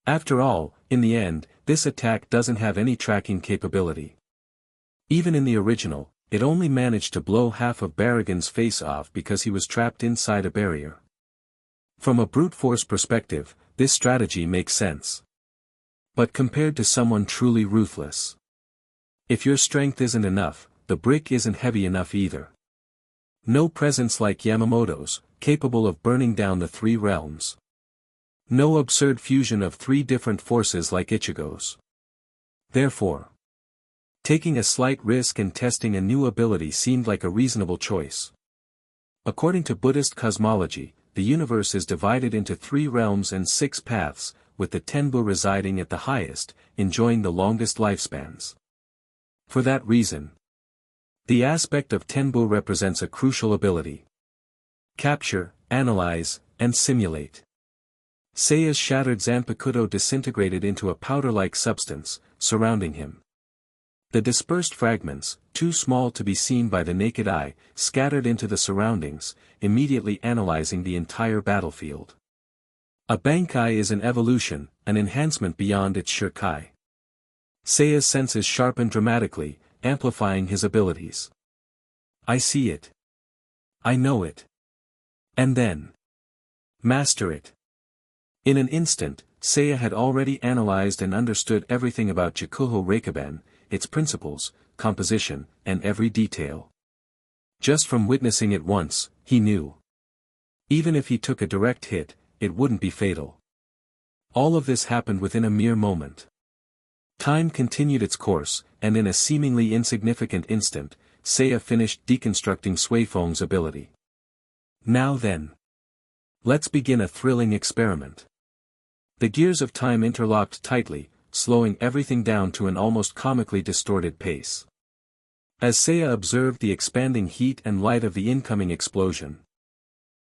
After all, in the end, this attack doesn't have any tracking capability. Even in the original, it only managed to blow half of Barragan's face off because he was trapped inside a barrier. From a brute force perspective, this strategy makes sense. But compared to someone truly ruthless, if your strength isn't enough, the brick isn't heavy enough either. No presence like Yamamoto's, capable of burning down the 3 realms. No absurd fusion of 3 different forces like Ichigo's. Therefore, taking a slight risk and testing a new ability seemed like a reasonable choice. According to Buddhist cosmology, the universe is divided into 3 realms and 6 paths, with the Tenbu residing at the highest, enjoying the longest lifespans. For that reason, the aspect of Tenbu represents a crucial ability. Capture, analyze, and simulate. Seiya's shattered Zanpakuto disintegrated into a powder-like substance, surrounding him. The dispersed fragments, too small to be seen by the naked eye, scattered into the surroundings, immediately analyzing the entire battlefield. A Bankai is an evolution, an enhancement beyond its Shirkai. Seiya's senses sharpened dramatically, amplifying his abilities. I see it. I know it. And then master it. In an instant, Seiya had already analyzed and understood everything about Jakuho Reikaben, its principles, composition, and every detail. Just from witnessing it once, he knew. Even if he took a direct hit, it wouldn't be fatal. All of this happened within a mere moment. Time continued its course, and in a seemingly insignificant instant, Seiya finished deconstructing Suifeng's ability. Now then, let's begin a thrilling experiment. The gears of time interlocked tightly, slowing everything down to an almost comically distorted pace. As Seiya observed the expanding heat and light of the incoming explosion,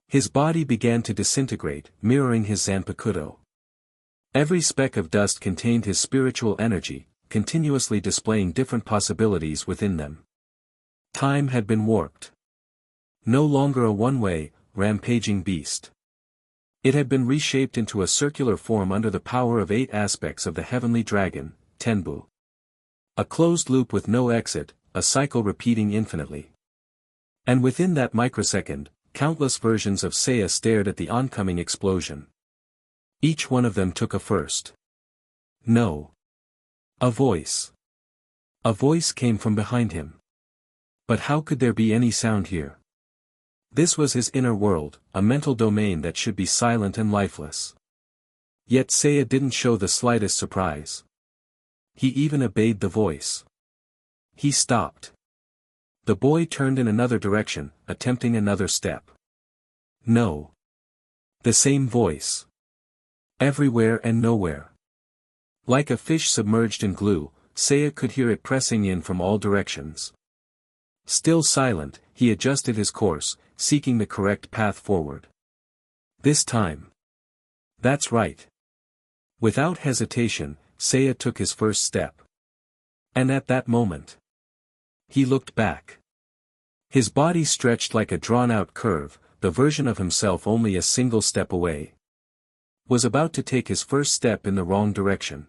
his body began to disintegrate, mirroring his Zanpakuto. Every speck of dust contained his spiritual energy, continuously displaying different possibilities within them. Time had been warped. No longer a one-way, rampaging beast. It had been reshaped into a circular form under the power of 8 aspects of the heavenly dragon, Tenbu. A closed loop with no exit, a cycle repeating infinitely. And within that microsecond, countless versions of Seiya stared at the oncoming explosion. Each one of them took a first. No. A voice. A voice came from behind him. But how could there be any sound here? This was his inner world, a mental domain that should be silent and lifeless. Yet Seiya didn't show the slightest surprise. He even obeyed the voice. He stopped. The boy turned in another direction, attempting another step. No. The same voice. Everywhere and nowhere. Like a fish submerged in glue, Seiya could hear it pressing in from all directions. Still silent, he adjusted his course, seeking the correct path forward. This time. That's right. Without hesitation, Seiya took his first step. And at that moment, he looked back. His body stretched like a drawn-out curve, the version of himself only a single step away. Was about to take his first step in the wrong direction.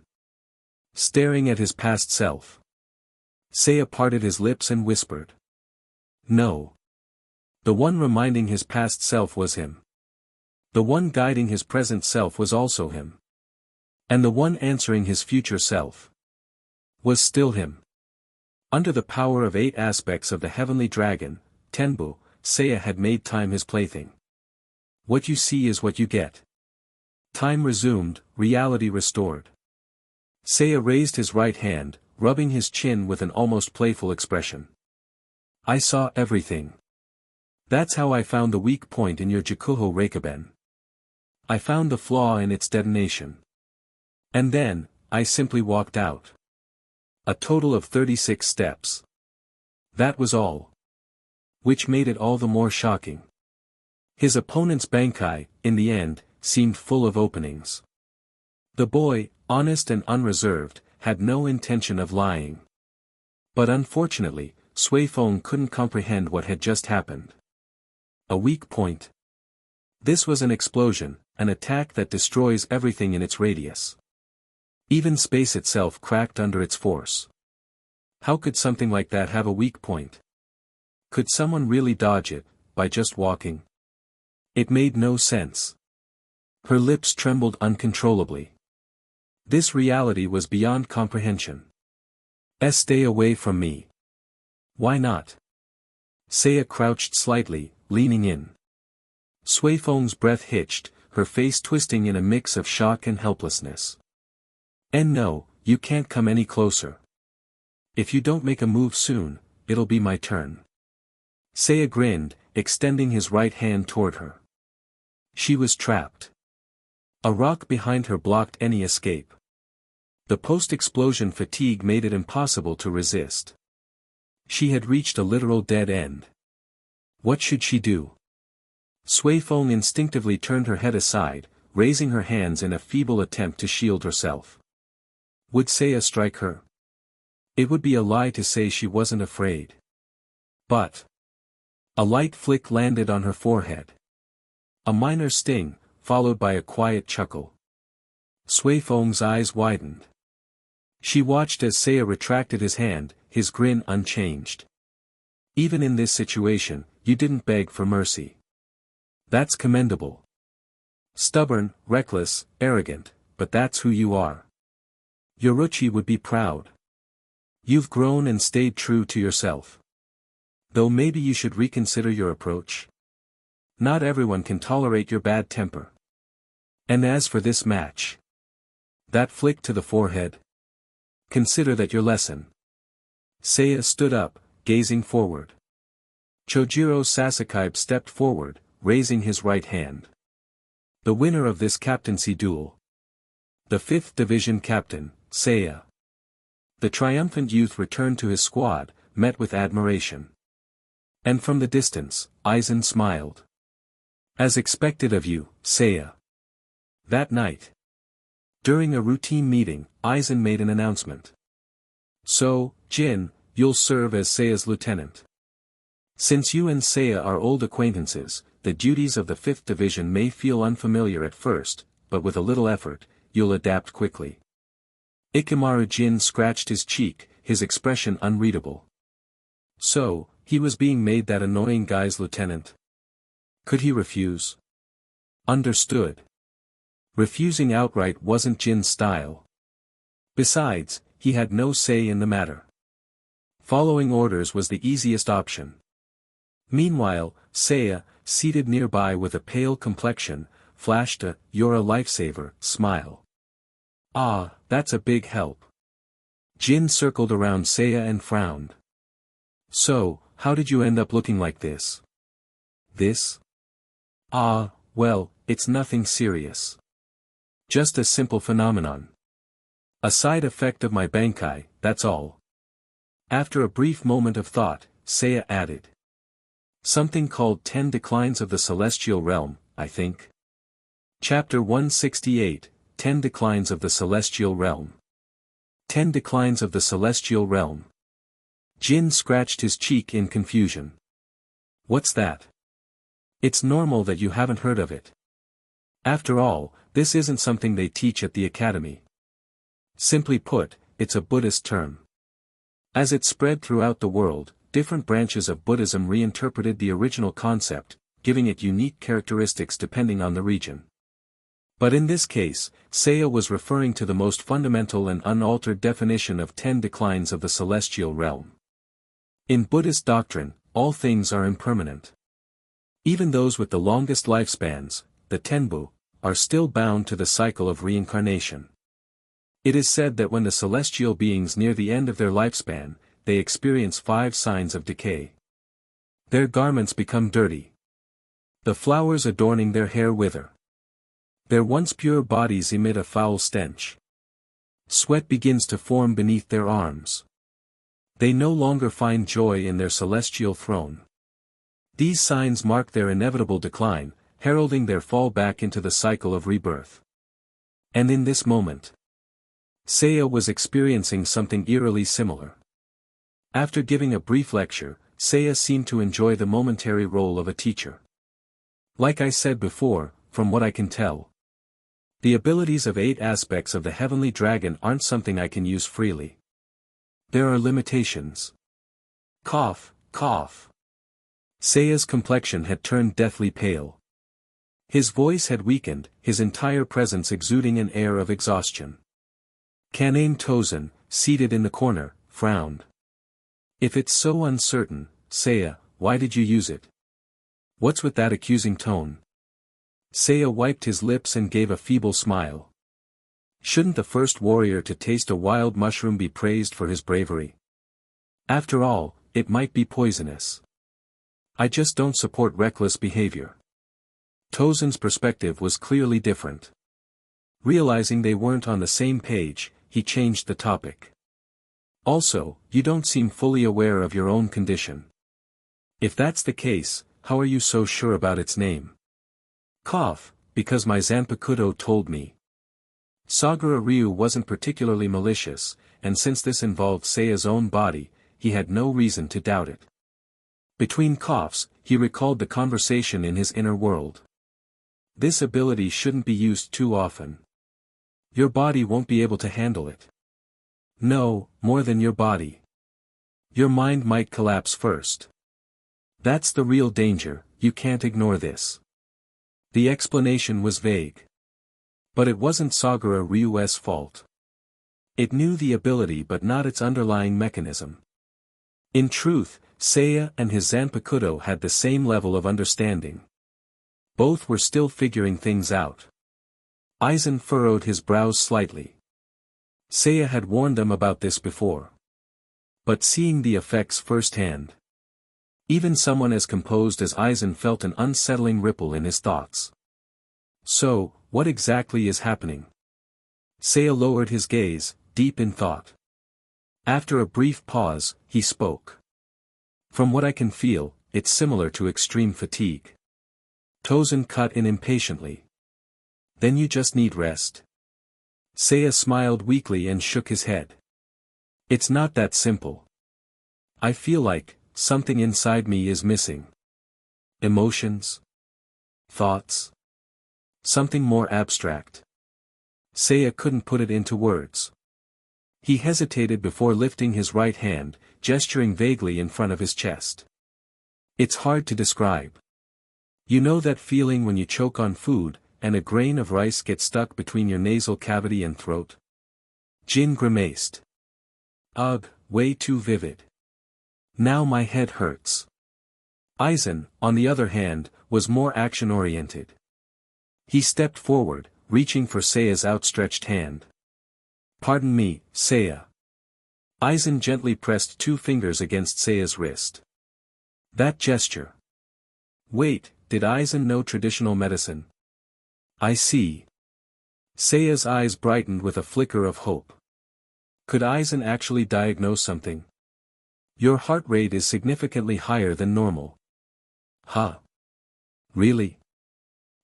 Staring at his past self, Seiya parted his lips and whispered. No. The one reminding his past self was him. The one guiding his present self was also him. And the one answering his future self was still him. Under the power of 8 aspects of the heavenly dragon, Tenbu, Seiya had made time his plaything. What you see is what you get. Time resumed, reality restored. Seiya raised his right hand, rubbing his chin with an almost playful expression. I saw everything. That's how I found the weak point in your Jakuho Reikaben. I found the flaw in its detonation. And then, I simply walked out. A total of 36 steps. That was all. Which made it all the more shocking. His opponent's Bankai, in the end, seemed full of openings. The boy, honest and unreserved, had no intention of lying. But unfortunately, Sui Feng couldn't comprehend what had just happened. A weak point. This was an explosion, an attack that destroys everything in its radius. Even space itself cracked under its force. How could something like that have a weak point? Could someone really dodge it, by just walking? It made no sense. Her lips trembled uncontrollably. This reality was beyond comprehension. Stay away from me. Why not? Seiya crouched slightly, leaning in. Sui Feng's breath hitched, her face twisting in a mix of shock and helplessness. And no, you can't come any closer. If you don't make a move soon, it'll be my turn. Seiya grinned, extending his right hand toward her. She was trapped. A rock behind her blocked any escape. The post-explosion fatigue made it impossible to resist. She had reached a literal dead end. What should she do? Sui Feng instinctively turned her head aside, raising her hands in a feeble attempt to shield herself. Would Seiya strike her? It would be a lie to say she wasn't afraid. But a light flick landed on her forehead. A minor sting, followed by a quiet chuckle. Sui Feng's eyes widened. She watched as Seiya retracted his hand, his grin unchanged. Even in this situation, you didn't beg for mercy. That's commendable. Stubborn, reckless, arrogant, but that's who you are. Yoruichi would be proud. You've grown and stayed true to yourself. Though maybe you should reconsider your approach. Not everyone can tolerate your bad temper. And as for this match. That flick to the forehead. Consider that your lesson. Seiya stood up, gazing forward. Chojiro Sasakaibe stepped forward, raising his right hand. The winner of this captaincy duel. The 5th Division Captain, Seiya. The triumphant youth returned to his squad, met with admiration. And from the distance, Aizen smiled. As expected of you, Seiya. That night. During a routine meeting, Aizen made an announcement. So, Jin, you'll serve as Seiya's lieutenant. Since you and Seiya are old acquaintances, the duties of the 5th Division may feel unfamiliar at first, but with a little effort, you'll adapt quickly. Ikemaru Jin scratched his cheek, his expression unreadable. So, he was being made that annoying guy's lieutenant. Could he refuse? Understood. Refusing outright wasn't Jin's style. Besides, he had no say in the matter. Following orders was the easiest option. Meanwhile, Seiya, seated nearby with a pale complexion, flashed a "you're a lifesaver" smile. Ah, that's a big help. Jin circled around Seiya and frowned. So, how did you end up looking like this? This? Ah, well, it's nothing serious. Just a simple phenomenon. A side effect of my Bankai, that's all. After a brief moment of thought, Seiya added. Something called 10 Declines of the Celestial Realm, I think. Chapter 168, 10 Declines of the Celestial Realm. 10 Declines of the Celestial Realm. Jin scratched his cheek in confusion. What's that? It's normal that you haven't heard of it. After all, this isn't something they teach at the academy. Simply put, it's a Buddhist term. As it spread throughout the world, different branches of Buddhism reinterpreted the original concept, giving it unique characteristics depending on the region. But in this case, Seiya was referring to the most fundamental and unaltered definition of 10 declines of the celestial realm. In Buddhist doctrine, all things are impermanent. Even those with the longest lifespans, the Tenbu, are still bound to the cycle of reincarnation. It is said that when the celestial beings near the end of their lifespan, they experience 5 signs of decay. Their garments become dirty. The flowers adorning their hair wither. Their once pure bodies emit a foul stench. Sweat begins to form beneath their arms. They no longer find joy in their celestial throne. These signs mark their inevitable decline, heralding their fall back into the cycle of rebirth. And in this moment, Seiya was experiencing something eerily similar. After giving a brief lecture, Seiya seemed to enjoy the momentary role of a teacher. Like I said before, from what I can tell, the abilities of 8 aspects of the heavenly dragon aren't something I can use freely. There are limitations. Cough, cough. Seiya's complexion had turned deathly pale. His voice had weakened, his entire presence exuding an air of exhaustion. Kaname Tosen, seated in the corner, frowned. If it's so uncertain, Seiya, why did you use it? What's with that accusing tone? Seiya wiped his lips and gave a feeble smile. Shouldn't the first warrior to taste a wild mushroom be praised for his bravery? After all, it might be poisonous. I just don't support reckless behavior. Tosen's perspective was clearly different. Realizing they weren't on the same page, he changed the topic. Also, you don't seem fully aware of your own condition. If that's the case, how are you so sure about its name? Cough, because my Zanpakuto told me. Sagura Ryu wasn't particularly malicious, and since this involved Seiya's own body, he had no reason to doubt it. Between coughs, he recalled the conversation in his inner world. This ability shouldn't be used too often. Your body won't be able to handle it. No, more than your body. Your mind might collapse first. That's the real danger, you can't ignore this. The explanation was vague. But it wasn't Sagura Ryu's fault. It knew the ability but not its underlying mechanism. In truth, Seiya and his Zanpakuto had the same level of understanding. Both were still figuring things out. Aizen furrowed his brows slightly. Seiya had warned them about this before. But seeing the effects firsthand, even someone as composed as Aizen felt an unsettling ripple in his thoughts. So, what exactly is happening? Seiya lowered his gaze, deep in thought. After a brief pause, he spoke. From what I can feel, it's similar to extreme fatigue. Tosen cut in impatiently. Then you just need rest. Seiya smiled weakly and shook his head. It's not that simple. I feel like, something inside me is missing. Emotions? Thoughts? Something more abstract. Seiya couldn't put it into words. He hesitated before lifting his right hand, gesturing vaguely in front of his chest. It's hard to describe. You know that feeling when you choke on food, and a grain of rice gets stuck between your nasal cavity and throat? Jin grimaced. Ugh, way too vivid. Now my head hurts. Aizen, on the other hand, was more action-oriented. He stepped forward, reaching for Seiya's outstretched hand. Pardon me, Seiya. Aizen gently pressed 2 fingers against Seiya's wrist. That gesture. Wait, did Aizen know traditional medicine? I see. Seiya's eyes brightened with a flicker of hope. Could Aizen actually diagnose something? Your heart rate is significantly higher than normal. Huh? Really?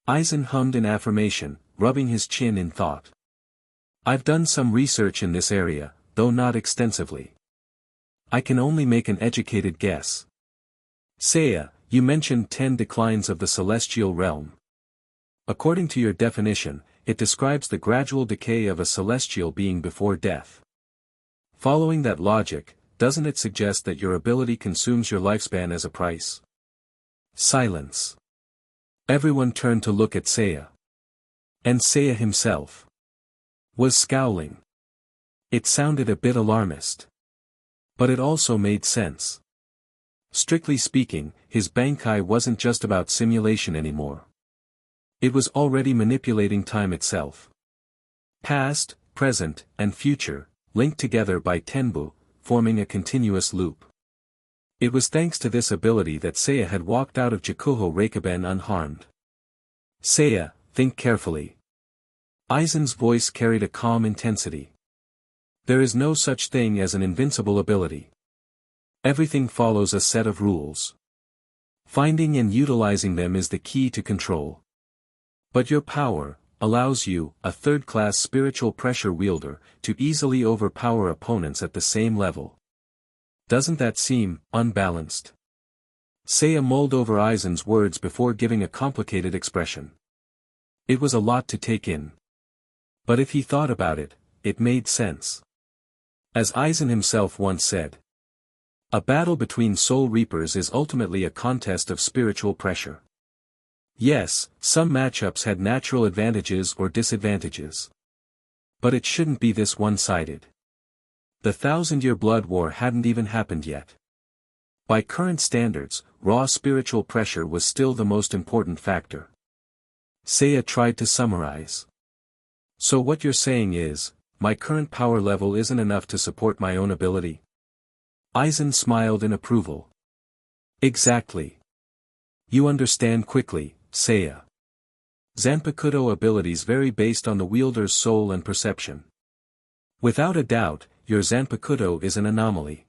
Aizen hummed in affirmation, rubbing his chin in thought. I've done some research in this area, though not extensively. I can only make an educated guess. Seiya, you mentioned 10 declines of the celestial realm. According to your definition, it describes the gradual decay of a celestial being before death. Following that logic, doesn't it suggest that your ability consumes your lifespan as a price? Silence. Everyone turned to look at Seiya. And Seiya himself was scowling. It sounded a bit alarmist. But it also made sense. Strictly speaking, his Bankai wasn't just about simulation anymore. It was already manipulating time itself. Past, present, and future, linked together by Tenbu, forming a continuous loop. It was thanks to this ability that Seiya had walked out of Jakuho Reikaben unharmed. Seiya, think carefully. Aizen's voice carried a calm intensity. There is no such thing as an invincible ability. Everything follows a set of rules. Finding and utilizing them is the key to control. But your power, allows you, a third-class spiritual pressure wielder, to easily overpower opponents at the same level. Doesn't that seem unbalanced? Seiya mulled over Aizen's words before giving a complicated expression. It was a lot to take in. But if he thought about it, it made sense. As Aizen himself once said, a battle between soul reapers is ultimately a contest of spiritual pressure. Yes, some matchups had natural advantages or disadvantages. But it shouldn't be this one-sided. The 1,000-year blood war hadn't even happened yet. By current standards, raw spiritual pressure was still the most important factor. Seiya tried to summarize. So what you're saying is, my current power level isn't enough to support my own ability? Aizen smiled in approval. Exactly. You understand quickly, Seiya. Zanpakuto abilities vary based on the wielder's soul and perception. Without a doubt, your Zanpakuto is an anomaly.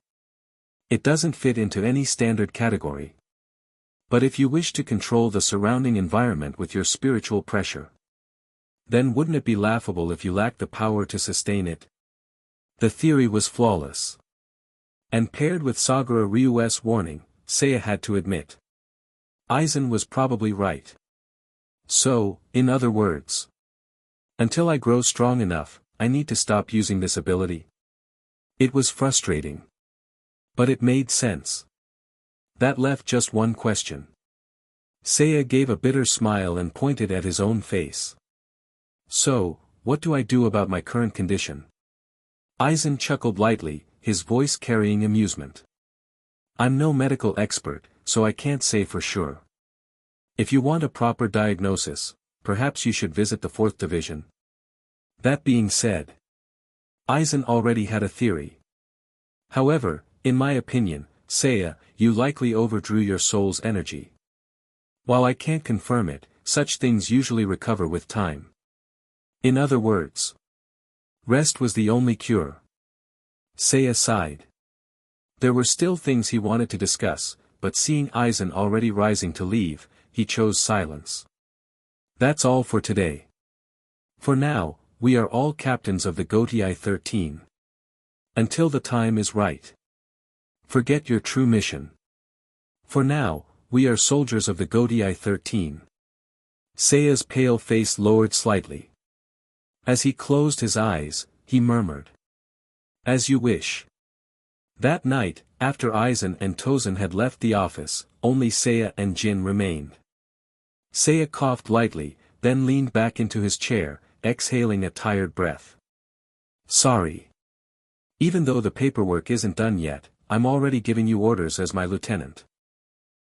It doesn't fit into any standard category. But if you wish to control the surrounding environment with your spiritual pressure, then wouldn't it be laughable if you lacked the power to sustain it? The theory was flawless. And paired with Sagara Ryu's warning, Seiya had to admit. Aizen was probably right. So, in other words, until I grow strong enough, I need to stop using this ability. It was frustrating. But it made sense. That left just one question. Seiya gave a bitter smile and pointed at his own face. So, what do I do about my current condition? Aizen chuckled lightly, his voice carrying amusement. I'm no medical expert, so I can't say for sure. If you want a proper diagnosis, perhaps you should visit the 4th Division. That being said, Aizen already had a theory. However, in my opinion, Seiya, you likely overdrew your soul's energy. While I can't confirm it, such things usually recover with time. In other words, rest was the only cure. Seiya sighed. There were still things he wanted to discuss, but seeing Aizen already rising to leave, he chose silence. That's all for today. For now, we are all captains of the Gotei 13. Until the time is right. Forget your true mission. For now, we are soldiers of the Gotei 13. Seiya's pale face lowered slightly. As he closed his eyes, he murmured. As you wish. That night, after Aizen and Tosen had left the office, only Seiya and Jin remained. Seiya coughed lightly, then leaned back into his chair, exhaling a tired breath. Sorry. Even though the paperwork isn't done yet, I'm already giving you orders as my lieutenant.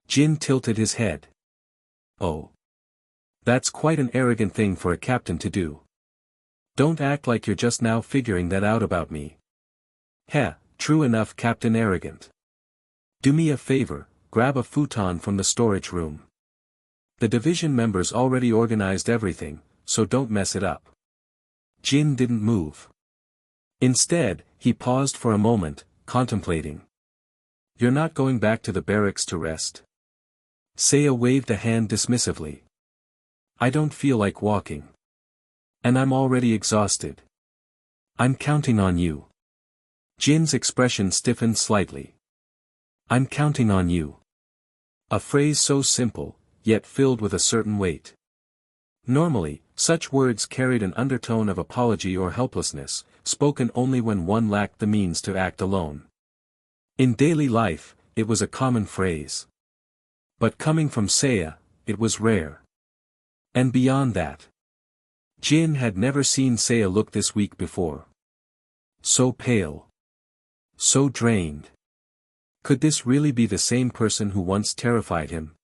Jin tilted his head. Oh. That's quite an arrogant thing for a captain to do. Don't act like you're just now figuring that out about me. Heh, true enough, Captain Arrogant. Do me a favor, grab a futon from the storage room. The division members already organized everything, so don't mess it up. Jin didn't move. Instead, he paused for a moment, contemplating. You're not going back to the barracks to rest? Seiya waved a hand dismissively. I don't feel like walking. And I'm already exhausted. I'm counting on you. Jin's expression stiffened slightly. I'm counting on you. A phrase so simple, yet filled with a certain weight. Normally, such words carried an undertone of apology or helplessness, spoken only when one lacked the means to act alone. In daily life, it was a common phrase. But coming from Seiya, it was rare. And beyond that, Jin had never seen Seiya look this weak before. So pale. So drained. Could this really be the same person who once terrified him?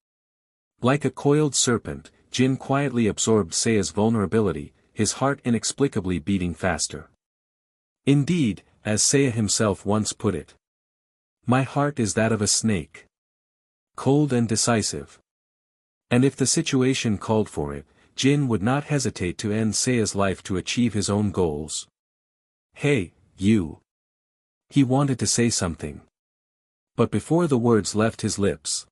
Like a coiled serpent, Jin quietly absorbed Seiya's vulnerability, his heart inexplicably beating faster. Indeed, as Seiya himself once put it. My heart is that of a snake. Cold and decisive. And if the situation called for it, Jin would not hesitate to end Seiya's life to achieve his own goals. Hey, you. He wanted to say something. But before the words left his lips,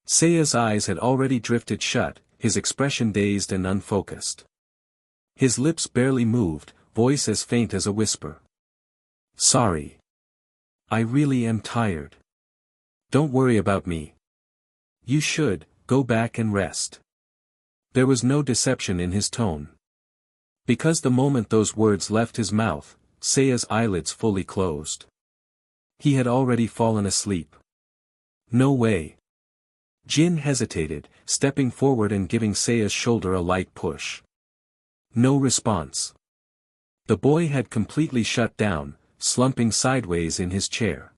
Seiya's eyes had already drifted shut, his expression dazed and unfocused. His lips barely moved, voice as faint as a whisper. Sorry. I really am tired. Don't worry about me. You should, go back and rest. There was no deception in his tone. Because the moment those words left his mouth, Seiya's eyelids fully closed. He had already fallen asleep. No way. Jin hesitated, stepping forward and giving Seiya's shoulder a light push. No response. The boy had completely shut down, slumping sideways in his chair.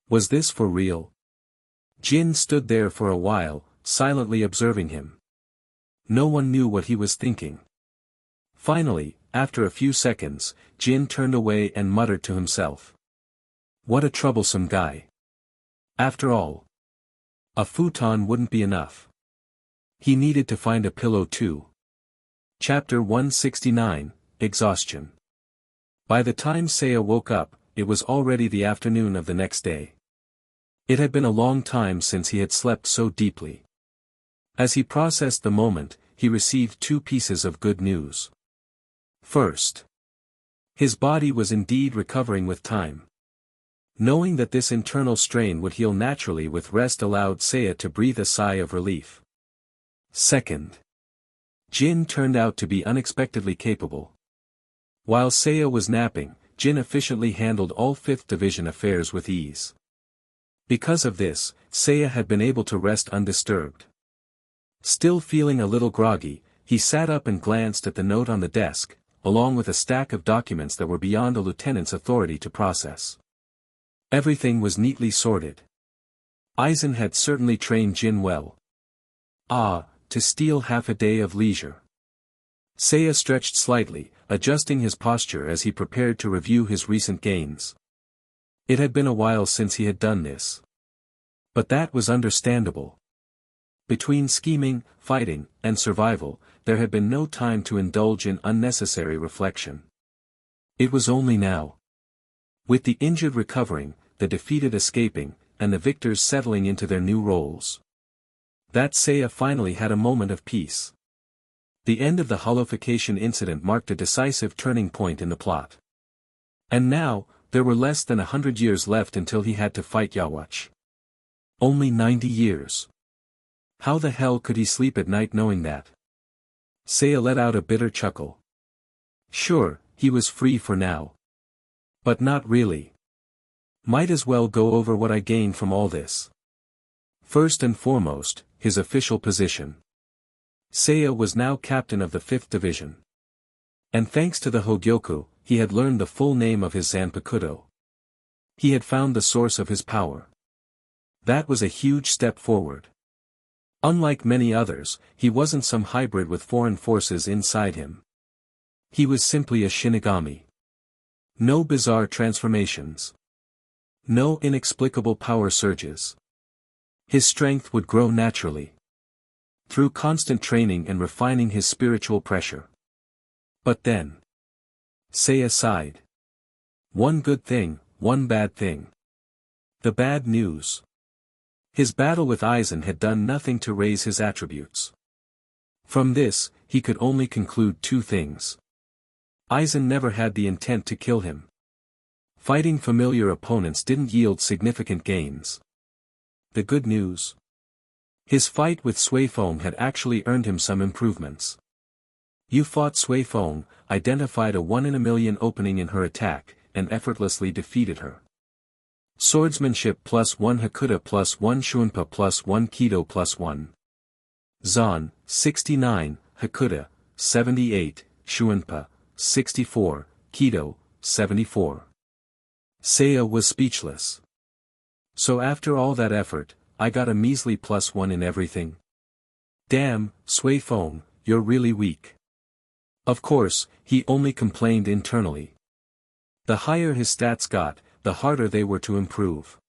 Was this for real? Jin stood there for a while, silently observing him. No one knew what he was thinking. Finally, after a few seconds, Jin turned away and muttered to himself. What a troublesome guy. After all, a futon wouldn't be enough. He needed to find a pillow too. Chapter 169, Exhaustion. By the time Seiya woke up, it was already the afternoon of the next day. It had been a long time since he had slept so deeply. As he processed the moment, he received two pieces of good news. First, his body was indeed recovering with time. Knowing that this internal strain would heal naturally with rest allowed Seiya to breathe a sigh of relief. Second, Jin turned out to be unexpectedly capable. While Seiya was napping, Jin efficiently handled all 5th Division affairs with ease. Because of this, Seiya had been able to rest undisturbed. Still feeling a little groggy, he sat up and glanced at the note on the desk, along with a stack of documents that were beyond a lieutenant's authority to process. Everything was neatly sorted. Aizen had certainly trained Jin well. To steal half a day of leisure. Seiya stretched slightly, adjusting his posture as he prepared to review his recent gains. It had been a while since he had done this. But that was understandable. Between scheming, fighting, and survival, there had been no time to indulge in unnecessary reflection. It was only now. With the injured recovering, the defeated escaping, and the victors settling into their new roles, that Seiya finally had a moment of peace. The end of the Hollowification incident marked a decisive turning point in the plot. And now, there were less than 100 years left until he had to fight Yoruichi. Only 90 years. How the hell could he sleep at night knowing that? Seiya let out a bitter chuckle. Sure, he was free for now. But not really. Might as well go over what I gained from all this. First and foremost, his official position. Seiya was now captain of the 5th Division. And thanks to the Hogyoku, he had learned the full name of his Zanpakuto. He had found the source of his power. That was a huge step forward. Unlike many others, he wasn't some hybrid with foreign forces inside him. He was simply a Shinigami. No bizarre transformations. No inexplicable power surges. His strength would grow naturally. Through constant training and refining his spiritual pressure. But then, Seiya sighed. One good thing, one bad thing. The bad news. His battle with Aizen had done nothing to raise his attributes. From this, he could only conclude two things. Aizen never had the intent to kill him. Fighting familiar opponents didn't yield significant gains. The good news. His fight with Suifeng had actually earned him some improvements. You fought Suifeng, identified a 1 in a million opening in her attack, and effortlessly defeated her. Swordsmanship +1 Hakuta +1 Shunpa +1 Kido +1. Zan, 69, Hakuta, 78, Shunpa, 64, Kido, 74. Seiya was speechless. So after all that effort, I got a measly +1 in everything? Damn, Suifeng, you're really weak. Of course, he only complained internally. The higher his stats got, the harder they were to improve.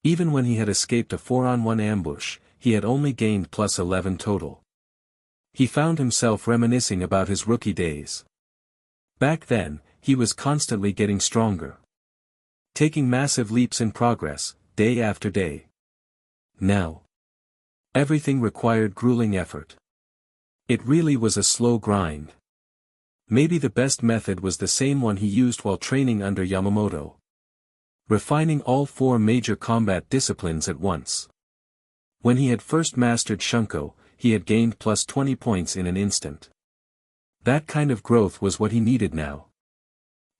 Even when he had escaped a 4-on-1 ambush, he had only gained +11 total. He found himself reminiscing about his rookie days. Back then, he was constantly getting stronger. Taking massive leaps in progress, day after day. Now, everything required grueling effort. It really was a slow grind. Maybe the best method was the same one he used while training under Yamamoto. Refining all 4 major combat disciplines at once. When he had first mastered Shunko, he had gained plus 20 points in an instant. That kind of growth was what he needed now.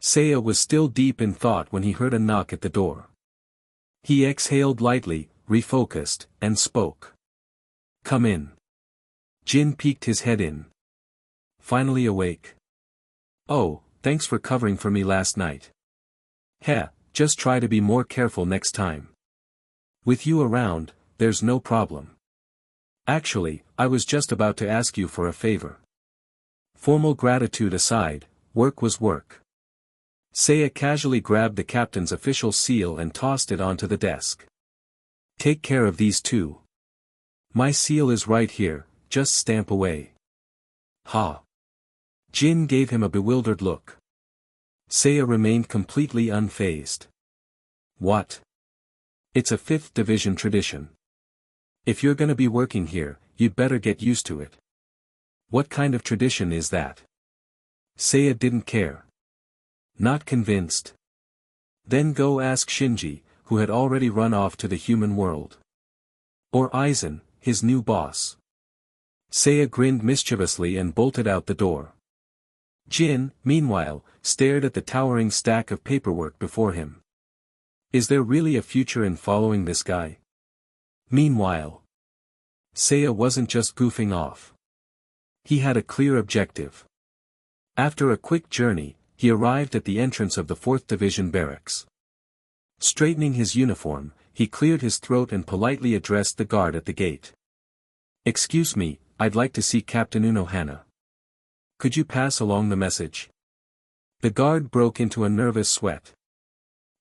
Seiya was still deep in thought when he heard a knock at the door. He exhaled lightly, refocused, and spoke. "Come in." Jin peeked his head in. "Finally awake. Oh, thanks for covering for me last night." "Heh, just try to be more careful next time. With you around, there's no problem. Actually, I was just about to ask you for a favor." Formal gratitude aside, work was work. Seiya casually grabbed the captain's official seal and tossed it onto the desk. "Take care of these two. My seal is right here, just stamp away." "Ha." Jin gave him a bewildered look. Seiya remained completely unfazed. "What?" "It's a 5th division tradition. If you're gonna be working here, you'd better get used to it." "What kind of tradition is that?" Seiya didn't care. Not convinced. "Then go ask Shinji, who had already run off to the human world. Or Aizen, his new boss." Seiya grinned mischievously and bolted out the door. Jin, meanwhile, stared at the towering stack of paperwork before him. Is there really a future in following this guy? Meanwhile, Seiya wasn't just goofing off. He had a clear objective. After a quick journey, he arrived at the entrance of the 4th Division barracks. Straightening his uniform, he cleared his throat and politely addressed the guard at the gate. "Excuse me, I'd like to see Captain Unohana. Could you pass along the message?" The guard broke into a nervous sweat.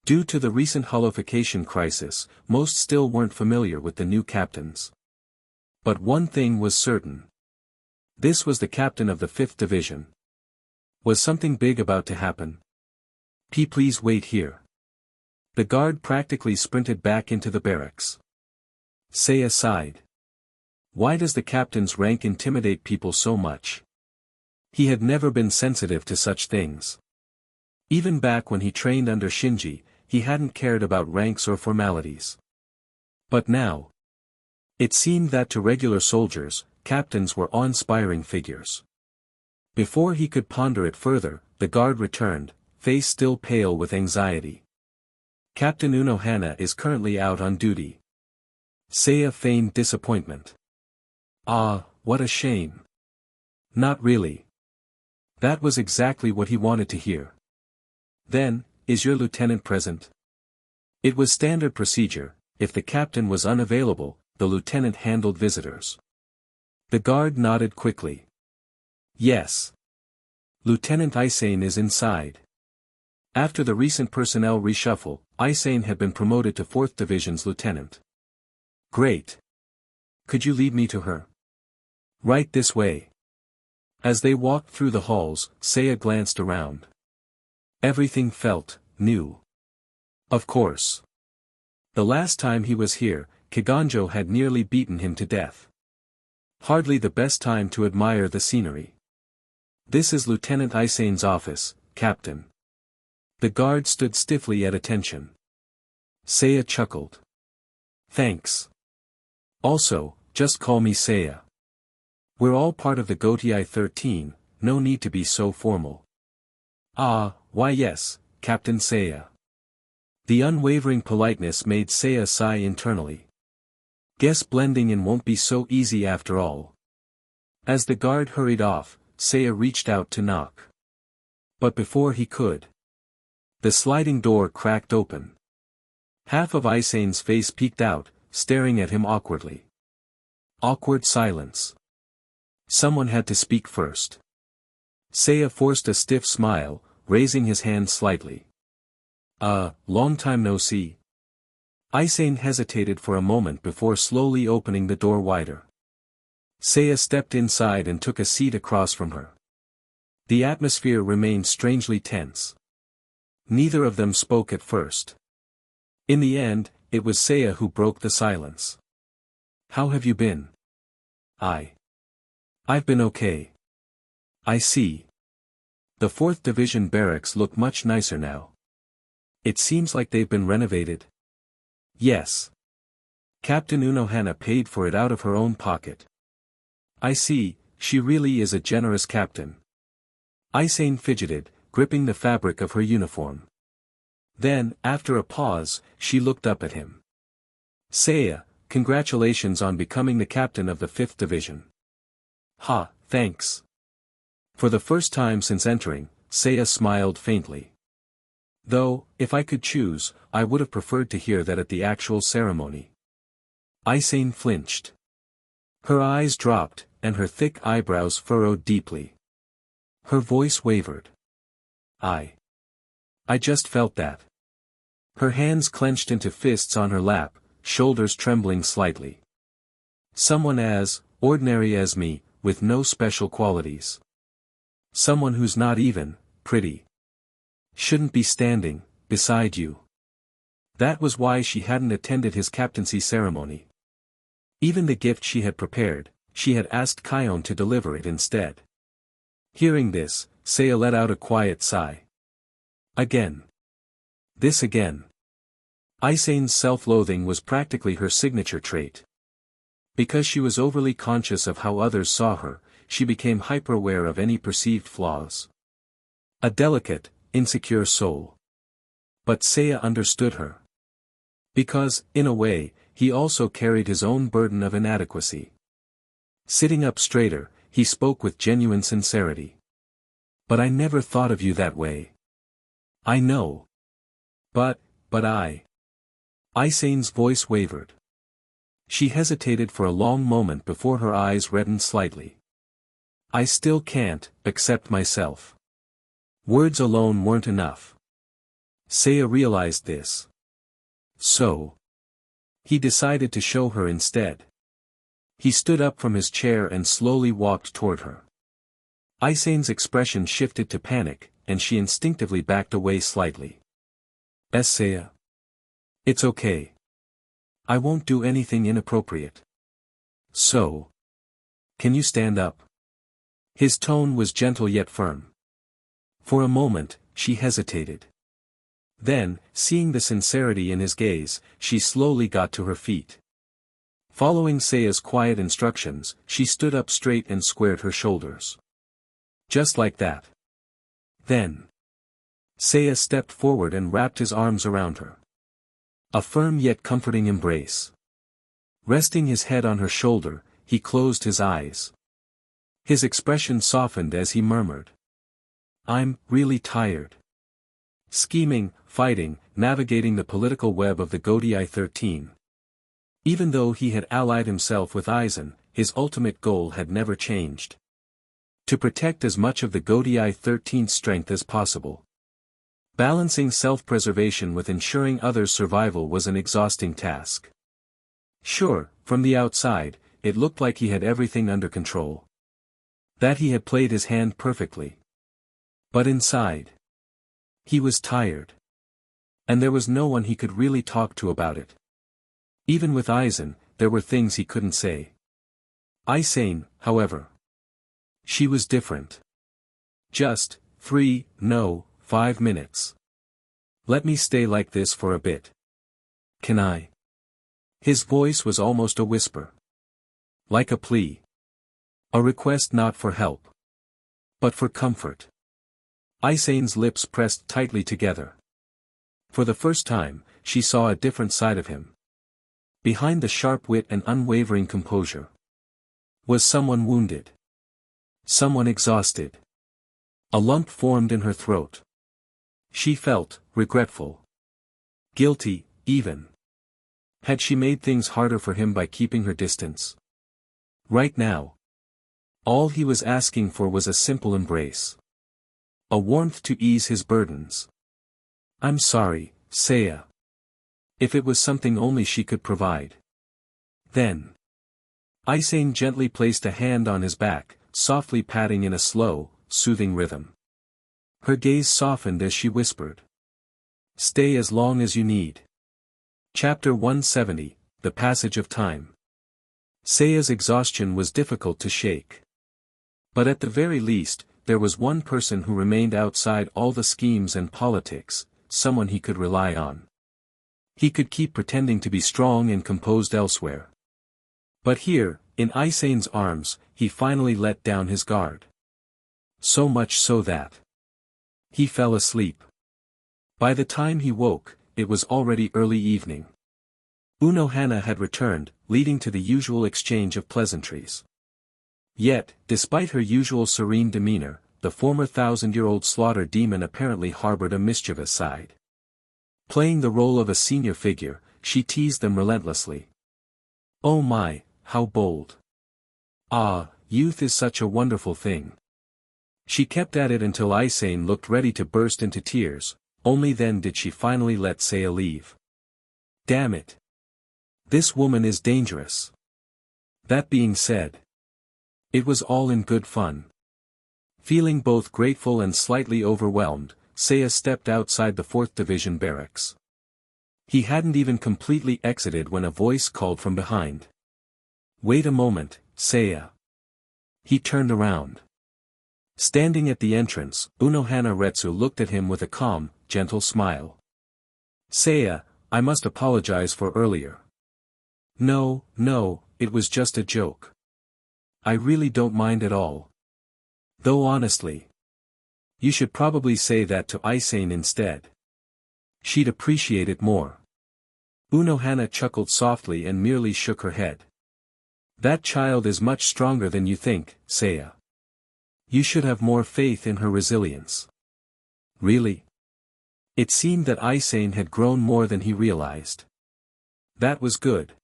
Due to the recent Hollowification crisis, most still weren't familiar with the new captains. But one thing was certain. This was the captain of the 5th Division. Was something big about to happen? Please wait here." The guard practically sprinted back into the barracks. Seiya sighed. Why does the captain's rank intimidate people so much? He had never been sensitive to such things. Even back when he trained under Shinji, he hadn't cared about ranks or formalities. But now, it seemed that to regular soldiers, captains were awe-inspiring figures. Before he could ponder it further, the guard returned, face still pale with anxiety. "Captain Unohana is currently out on duty." Seiya feigned disappointment. "Ah, what a shame." "Not really." That was exactly what he wanted to hear. "Then, is your lieutenant present?" It was standard procedure. If the captain was unavailable, the lieutenant handled visitors. The guard nodded quickly. "Yes. Lieutenant Aizen is inside." After the recent personnel reshuffle, Aizen had been promoted to 4th Division's lieutenant. "Great. Could you lead me to her?" "Right this way." As they walked through the halls, Seiya glanced around. Everything felt new. Of course. The last time he was here, Kiganjo had nearly beaten him to death. Hardly the best time to admire the scenery. "This is Lieutenant Aizen's office, Captain." The guard stood stiffly at attention. Seiya chuckled. "Thanks. Also, just call me Seiya. We're all part of the Gotei 13, no need to be so formal." "Ah, why yes, Captain Seiya." The unwavering politeness made Seiya sigh internally. Guess blending in won't be so easy after all. As the guard hurried off, Seiya reached out to knock. But before he could, the sliding door cracked open. Half of Aizen's face peeked out, staring at him awkwardly. Awkward silence. Someone had to speak first. Seiya forced a stiff smile, raising his hand slightly. Long time no see." Aizen hesitated for a moment before slowly opening the door wider. Seiya stepped inside and took a seat across from her. The atmosphere remained strangely tense. Neither of them spoke at first. In the end, it was Seiya who broke the silence. "How have you been?" I've been okay." "I see. The 4th Division barracks look much nicer now. It seems like they've been renovated. Yes. Captain Unohana paid for it out of her own pocket. I see, she really is a generous captain. Aizen fidgeted, gripping the fabric of her uniform. Then, after a pause, she looked up at him. Seiya, congratulations on becoming the captain of the 5th Division. Ha, thanks. For the first time since entering, Seiya smiled faintly. Though, if I could choose, I would have preferred to hear that at the actual ceremony. Aizen flinched. Her eyes dropped, and her thick eyebrows furrowed deeply. Her voice wavered. I just felt that. Her hands clenched into fists on her lap, shoulders trembling slightly. Someone as ordinary as me, with no special qualities. Someone who's not even pretty. Shouldn't be standing beside you. That was why she hadn't attended his captaincy ceremony. Even the gift she had prepared, she had asked Kion to deliver it instead. Hearing this, Seiya let out a quiet sigh. Again. This again. Aizen's self-loathing was practically her signature trait. Because she was overly conscious of how others saw her, she became hyper-aware of any perceived flaws. A delicate, insecure soul. But Seiya understood her. Because, in a way, he also carried his own burden of inadequacy. Sitting up straighter, he spoke with genuine sincerity. But I never thought of you that way. I know. But Aizen's voice wavered. She hesitated for a long moment before her eyes reddened slightly. I still can't accept myself. Words alone weren't enough. Seiya realized this. So he decided to show her instead. He stood up from his chair and slowly walked toward her. Aizen's expression shifted to panic, and she instinctively backed away slightly. Seiya. It's okay. I won't do anything inappropriate. So. Can you stand up? His tone was gentle yet firm. For a moment, she hesitated. Then, seeing the sincerity in his gaze, she slowly got to her feet. Following Seiya's quiet instructions, she stood up straight and squared her shoulders. Just like that. Then. Seiya stepped forward and wrapped his arms around her. A firm yet comforting embrace. Resting his head on her shoulder, he closed his eyes. His expression softened as he murmured. I'm really tired. Scheming, fighting, navigating the political web of the Godai 13. Even though he had allied himself with Aizen, his ultimate goal had never changed. To protect as much of the Godai 13's strength as possible. Balancing self-preservation with ensuring others' survival was an exhausting task. Sure, from the outside, it looked like he had everything under control. That he had played his hand perfectly. But inside, he was tired. And there was no one he could really talk to about it. Even with Aizen, there were things he couldn't say. Aizen, however. She was different. Just 5 minutes. Let me stay like this for a bit. Can I? His voice was almost a whisper. Like a plea. A request not for help. But for comfort. Aizen's lips pressed tightly together. For the first time, she saw a different side of him. Behind the sharp wit and unwavering composure. Was someone wounded? Someone exhausted? A lump formed in her throat. She felt regretful. Guilty, even. Had she made things harder for him by keeping her distance? Right now. All he was asking for was a simple embrace. A warmth to ease his burdens. I'm sorry, Seiya. If it was something only she could provide. Then. Aizen gently placed a hand on his back, softly patting in a slow, soothing rhythm. Her gaze softened as she whispered. Stay as long as you need. Chapter 170, The Passage of Time. Seiya's exhaustion was difficult to shake. But at the very least, there was one person who remained outside all the schemes and politics, someone he could rely on. He could keep pretending to be strong and composed elsewhere. But here, in Aizen's arms, he finally let down his guard. So much so that he fell asleep. By the time he woke, it was already early evening. Unohana had returned, leading to the usual exchange of pleasantries. Yet, despite her usual serene demeanor, the former 1,000-year-old slaughter demon apparently harbored a mischievous side. Playing the role of a senior figure, she teased them relentlessly. "Oh my, how bold. Ah, youth is such a wonderful thing." She kept at it until Aizen looked ready to burst into tears, only then did she finally let Seiya leave. Damn it. This woman is dangerous. That being said, it was all in good fun. Feeling both grateful and slightly overwhelmed, Seiya stepped outside the 4th Division barracks. He hadn't even completely exited when a voice called from behind. "Wait a moment, Seiya." He turned around. Standing at the entrance, Unohana Retsu looked at him with a calm, gentle smile. "Seiya, I must apologize for earlier." No, it was just a joke. I really don't mind at all. Though honestly, you should probably say that to Aizen instead. She'd appreciate it more." Unohana chuckled softly and merely shook her head. "That child is much stronger than you think, Seiya. You should have more faith in her resilience." Really? It seemed that Aizen had grown more than he realized. That was good.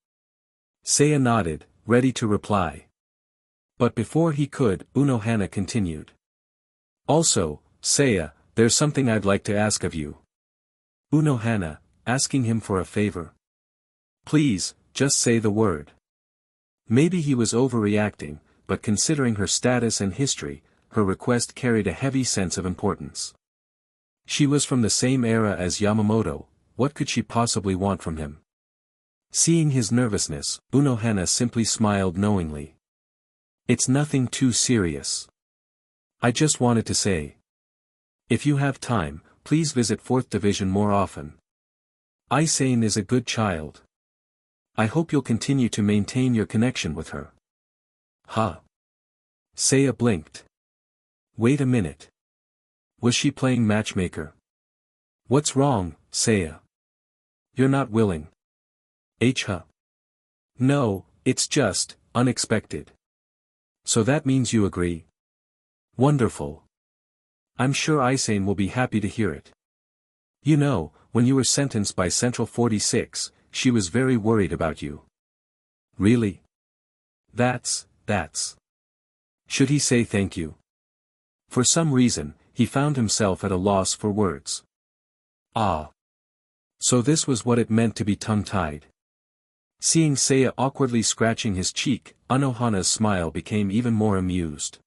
Seiya nodded, ready to reply. But before he could, Unohana continued. "Also, Seiya, there's something I'd like to ask of you." Unohana, asking him for a favor. "Please, just say the word." Maybe he was overreacting, but considering her status and history, her request carried a heavy sense of importance. She was from the same era as Yamamoto, what could she possibly want from him? Seeing his nervousness, Unohana simply smiled knowingly. "It's nothing too serious. I just wanted to say. If you have time, please visit 4th Division more often. Aizen is a good child. I hope you'll continue to maintain your connection with her." Huh? Seiya blinked. Wait a minute. Was she playing matchmaker? "What's wrong, Seiya? You're not willing?" Huh? "No, it's just, unexpected." "So that means you agree?" "Wonderful. I'm sure Aizen will be happy to hear it. You know, when you were sentenced by Central 46, she was very worried about you." "Really? That's. Should he say thank you?" For some reason, he found himself at a loss for words. Ah. So this was what it meant to be tongue-tied. Seeing Seiya awkwardly scratching his cheek, Unohana's smile became even more amused.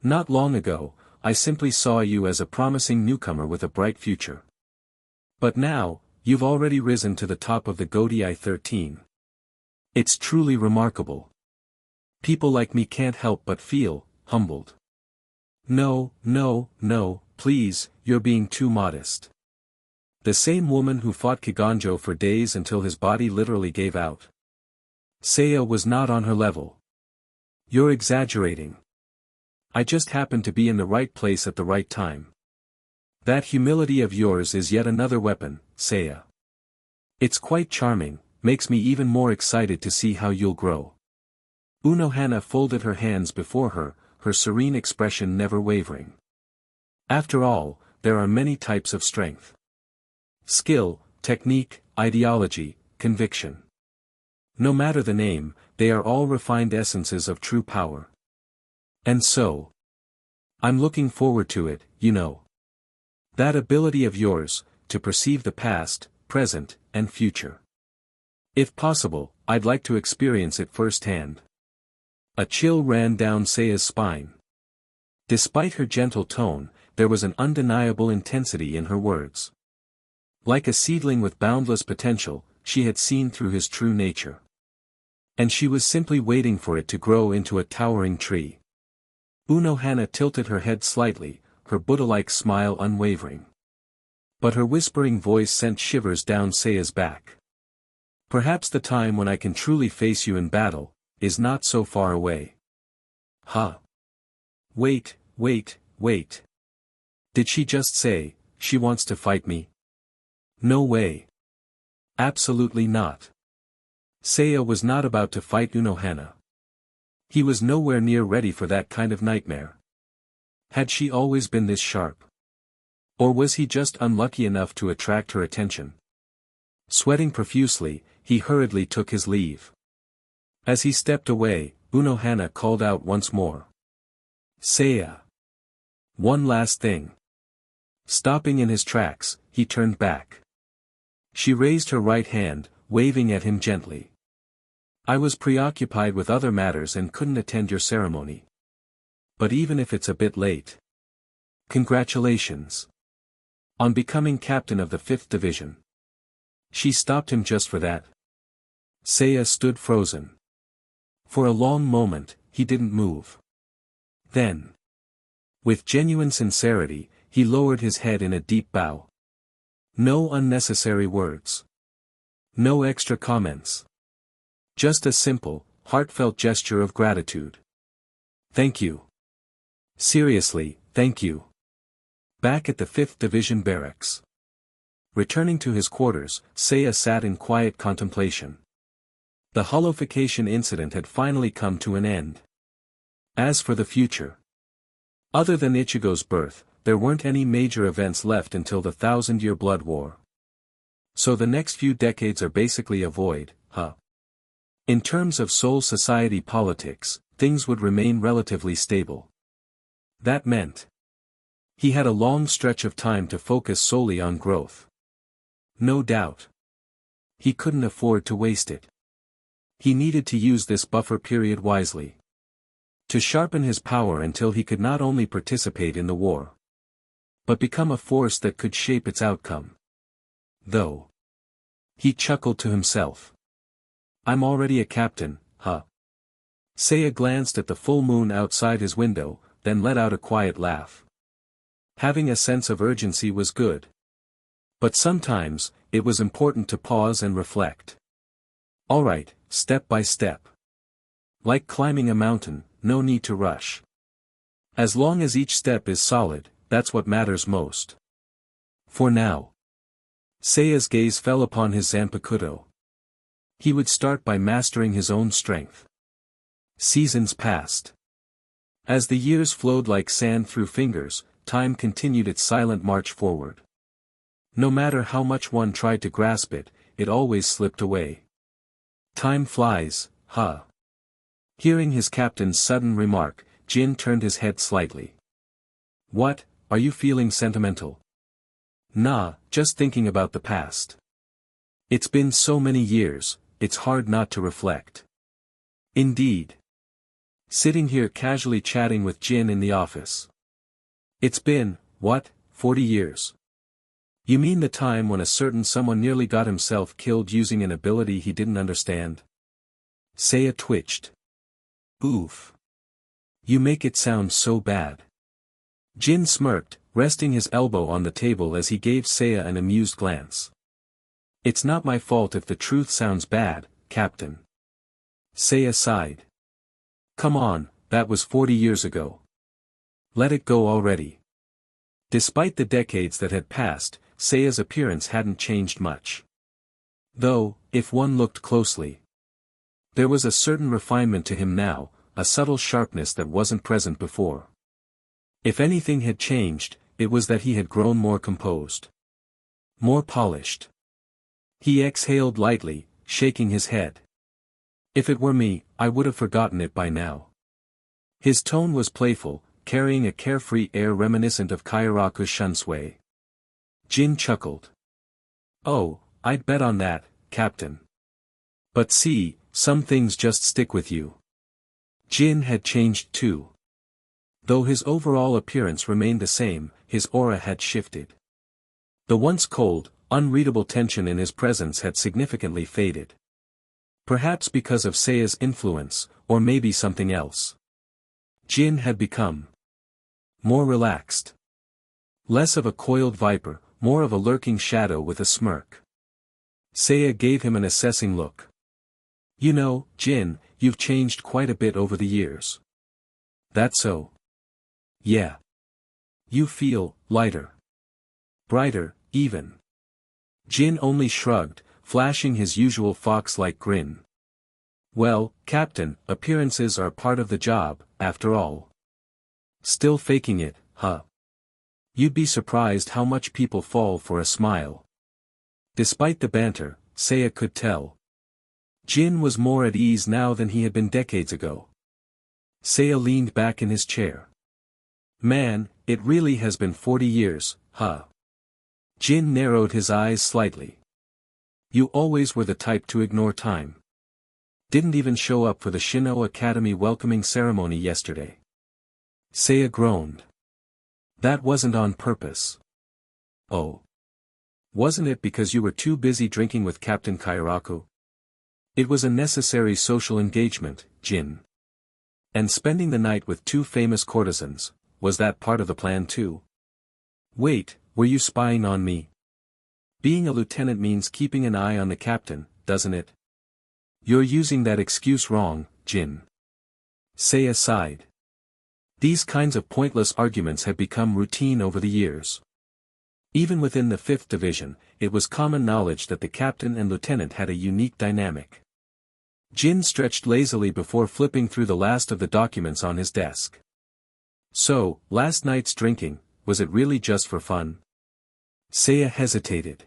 "Not long ago, I simply saw you as a promising newcomer with a bright future. But now, you've already risen to the top of the Godii 13. It's truly remarkable. People like me can't help but feel humbled." No, please, you're being too modest." The same woman who fought Kiganjo for days until his body literally gave out. Seiya was not on her level. "You're exaggerating. I just happened to be in the right place at the right time. That humility of yours is yet another weapon, Seiya. It's quite charming, makes me even more excited to see how you'll grow." Unohana folded her hands before her, her serene expression never wavering. After all, there are many types of strength. Skill, technique, ideology, conviction. No matter the name, they are all refined essences of true power. And so, I'm looking forward to it, you know. That ability of yours, to perceive the past, present, and future. If possible, I'd like to experience it firsthand. A chill ran down Seiya's spine. Despite her gentle tone, there was an undeniable intensity in her words. Like a seedling with boundless potential, she had seen through his true nature. And she was simply waiting for it to grow into a towering tree. Unohana tilted her head slightly, her Buddha-like smile unwavering. But her whispering voice sent shivers down Seiya's back. Perhaps the time when I can truly face you in battle, is not so far away. Huh? Wait. Did she just say, she wants to fight me? No way. Absolutely not. Seiya was not about to fight Unohana. He was nowhere near ready for that kind of nightmare. Had she always been this sharp? Or was he just unlucky enough to attract her attention? Sweating profusely, he hurriedly took his leave. As he stepped away, Unohana called out once more. Seiya. One last thing. Stopping in his tracks, he turned back. She raised her right hand, waving at him gently. I was preoccupied with other matters and couldn't attend your ceremony. But even if it's a bit late. Congratulations. On becoming captain of the 5th Division. She stopped him just for that. Seiya stood frozen. For a long moment, he didn't move. Then, with genuine sincerity, he lowered his head in a deep bow. No unnecessary words. No extra comments. Just a simple, heartfelt gesture of gratitude. Thank you. Seriously, thank you. Back at the 5th Division barracks. Returning to his quarters, Seiya sat in quiet contemplation. The Hollowification incident had finally come to an end. As for the future. Other than Ichigo's birth, there weren't any major events left until the 1,000-year Blood War. So the next few decades are basically a void, huh? In terms of Seoul society politics, things would remain relatively stable. That meant he had a long stretch of time to focus solely on growth. No doubt. He couldn't afford to waste it. He needed to use this buffer period wisely. To sharpen his power until he could not only participate in the war, but become a force that could shape its outcome. Though. He chuckled to himself. I'm already a captain, huh? Seiya glanced at the full moon outside his window, then let out a quiet laugh. Having a sense of urgency was good. But sometimes, it was important to pause and reflect. Alright, step by step. Like climbing a mountain, no need to rush. As long as each step is solid, that's what matters most. For now. Seiya's gaze fell upon his Zanpakuto. He would start by mastering his own strength. Seasons passed. As the years flowed like sand through fingers, time continued its silent march forward. No matter how much one tried to grasp it, it always slipped away. Time flies, huh? Hearing his captain's sudden remark, Jin turned his head slightly. What, are you feeling sentimental? Nah, just thinking about the past. It's been so many years, it's hard not to reflect. Indeed. Sitting here casually chatting with Jin in the office. It's been, what, 40 years? You mean the time when a certain someone nearly got himself killed using an ability he didn't understand? Seiya twitched. Oof. You make it sound so bad. Jin smirked, resting his elbow on the table as he gave Seiya an amused glance. It's not my fault if the truth sounds bad, Captain. Seiya sighed. Come on, that was 40 years ago. Let it go already. Despite the decades that had passed, Seiya's appearance hadn't changed much. Though, if one looked closely, there was a certain refinement to him now, a subtle sharpness that wasn't present before. If anything had changed, it was that he had grown more composed. More polished. He exhaled lightly, shaking his head. If it were me, I would have forgotten it by now. His tone was playful, carrying a carefree air reminiscent of Kyoraku's Shunsui. Jin chuckled. Oh, I'd bet on that, Captain. But see, some things just stick with you. Jin had changed too. Though his overall appearance remained the same, his aura had shifted. The once cold, unreadable tension in his presence had significantly faded. Perhaps because of Seiya's influence, or maybe something else. Jin had become more relaxed. Less of a coiled viper, more of a lurking shadow with a smirk. Seiya gave him an assessing look. You know, Jin, you've changed quite a bit over the years. That so? Yeah. You feel lighter. Brighter, even. Jin only shrugged, flashing his usual fox-like grin. Well, Captain, appearances are part of the job, after all. Still faking it, huh? You'd be surprised how much people fall for a smile. Despite the banter, Seiya could tell. Jin was more at ease now than he had been decades ago. Seiya leaned back in his chair. Man, it really has been 40 years, huh? Jin narrowed his eyes slightly. You always were the type to ignore time. Didn't even show up for the Shin'ō Academy welcoming ceremony yesterday. Seiya groaned. That wasn't on purpose. Oh. Wasn't it because you were too busy drinking with Captain Kairaku? It was a necessary social engagement, Jin. And spending the night with two famous courtesans, was that part of the plan too? Wait, were you spying on me? Being a lieutenant means keeping an eye on the captain, doesn't it? You're using that excuse wrong, Jin. Seiya sighed. These kinds of pointless arguments had become routine over the years. Even within the 5th Division, it was common knowledge that the captain and lieutenant had a unique dynamic. Jin stretched lazily before flipping through the last of the documents on his desk. So, last night's drinking, was it really just for fun? Seiya hesitated.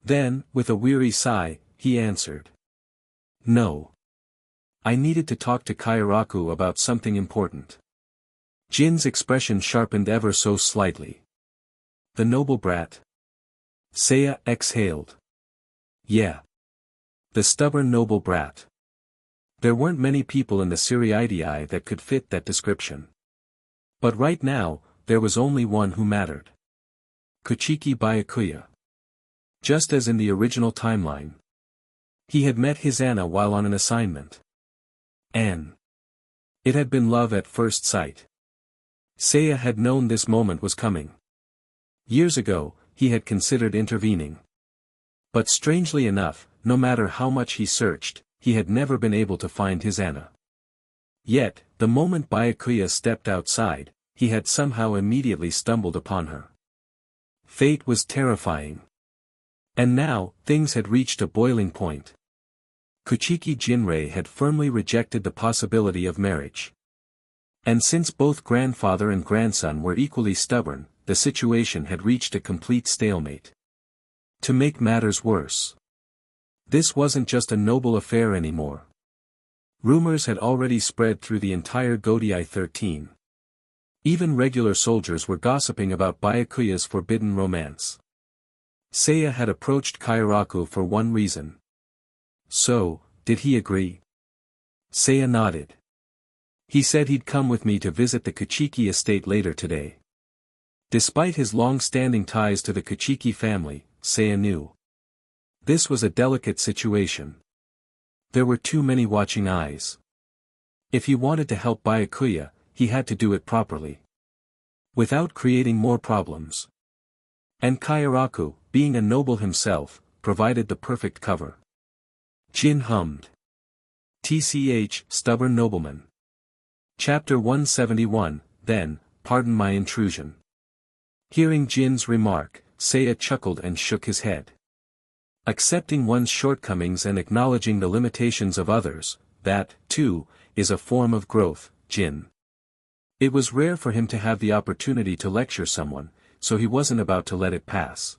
Then, with a weary sigh, he answered. No. I needed to talk to Kairaku about something important. Jin's expression sharpened ever so slightly. The noble brat? Seiya exhaled. Yeah. The stubborn noble brat. There weren't many people in the Seriidii that could fit that description. But right now, there was only one who mattered. Kachiki Byakuya. Just as in the original timeline. He had met his Anna while on an assignment. It had been love at first sight. Seiya had known this moment was coming. Years ago, he had considered intervening. But strangely enough, no matter how much he searched, he had never been able to find his Anna. Yet, the moment Byakuya stepped outside, he had somehow immediately stumbled upon her. Fate was terrifying. And now, things had reached a boiling point. Kachiki Jinrei had firmly rejected the possibility of marriage. And since both grandfather and grandson were equally stubborn, the situation had reached a complete stalemate. To make matters worse, this wasn't just a noble affair anymore. Rumors had already spread through the entire Godii 13. Even regular soldiers were gossiping about Byakuya's forbidden romance. Seiya had approached Kairaku for one reason. So, did he agree? Seiya nodded. He said he'd come with me to visit the Kachiki estate later today. Despite his long-standing ties to the Kachiki family, Seiya knew. This was a delicate situation. There were too many watching eyes. If he wanted to help Byakuya, he had to do it properly. Without creating more problems. And Kairaku, being a noble himself, provided the perfect cover. Jin hummed. TCH, stubborn nobleman. Chapter 171, then, pardon my intrusion. Hearing Jin's remark, Seiya chuckled and shook his head. Accepting one's shortcomings and acknowledging the limitations of others, that, too, is a form of growth, Jin. It was rare for him to have the opportunity to lecture someone, so he wasn't about to let it pass.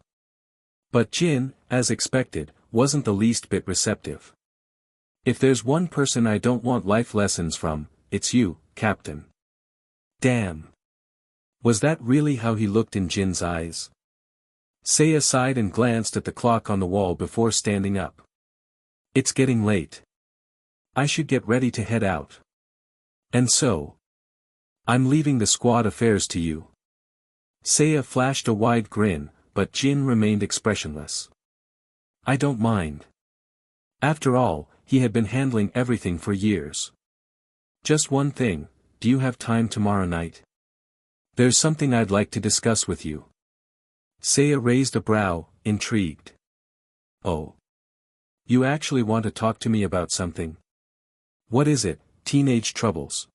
But Jin, as expected, wasn't the least bit receptive. If there's one person I don't want life lessons from, it's you, Captain. Damn. Was that really how he looked in Jin's eyes? Seiya sighed and glanced at the clock on the wall before standing up. It's getting late. I should get ready to head out. And so, I'm leaving the squad affairs to you. Seiya flashed a wide grin, but Jin remained expressionless. I don't mind. After all, he had been handling everything for years. Just one thing, do you have time tomorrow night? There's something I'd like to discuss with you. Seiya raised a brow, intrigued. Oh. You actually want to talk to me about something? What is it, teenage troubles?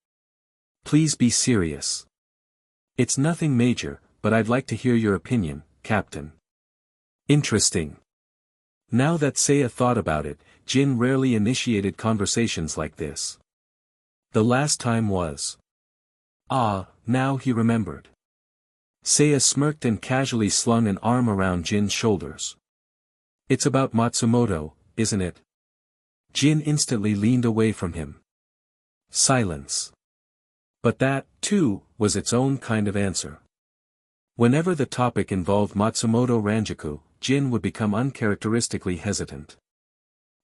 Please be serious. It's nothing major, but I'd like to hear your opinion, Captain. Interesting. Now that Seiya thought about it, Jin rarely initiated conversations like this. The last time was. Now he remembered. Seiya smirked and casually slung an arm around Jin's shoulders. It's about Matsumoto, isn't it? Jin instantly leaned away from him. Silence. But that, too, was its own kind of answer. Whenever the topic involved Matsumoto Ranjaku, Jin would become uncharacteristically hesitant.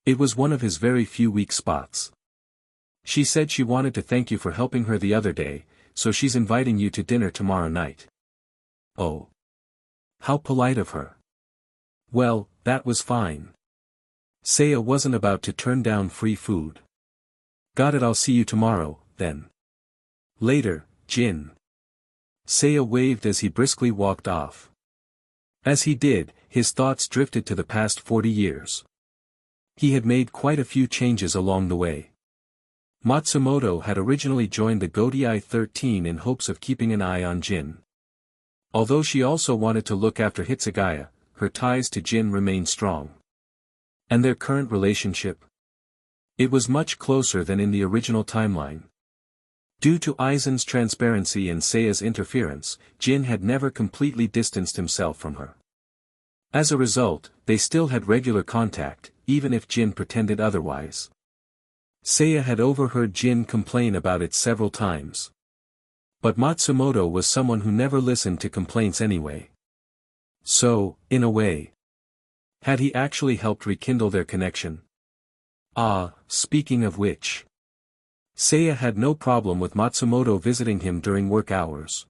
It was one of his very few weak spots. She said she wanted to thank you for helping her the other day, so she's inviting you to dinner tomorrow night. Oh. How polite of her. Well, that was fine. Seiya wasn't about to turn down free food. Got it, I'll see you tomorrow, then. Later, Jin. Seiya waved as he briskly walked off. As he did, his thoughts drifted to the past 40 years. He had made quite a few changes along the way. Matsumoto had originally joined the Godiai 13 in hopes of keeping an eye on Jin. Although she also wanted to look after Hitsugaya, her ties to Jin remained strong. And their current relationship? It was much closer than in the original timeline. Due to Aizen's transparency and Seiya's interference, Jin had never completely distanced himself from her. As a result, they still had regular contact, even if Jin pretended otherwise. Seiya had overheard Jin complain about it several times. But Matsumoto was someone who never listened to complaints anyway. So, in a way, had he actually helped rekindle their connection? Speaking of which. Seiya had no problem with Matsumoto visiting him during work hours.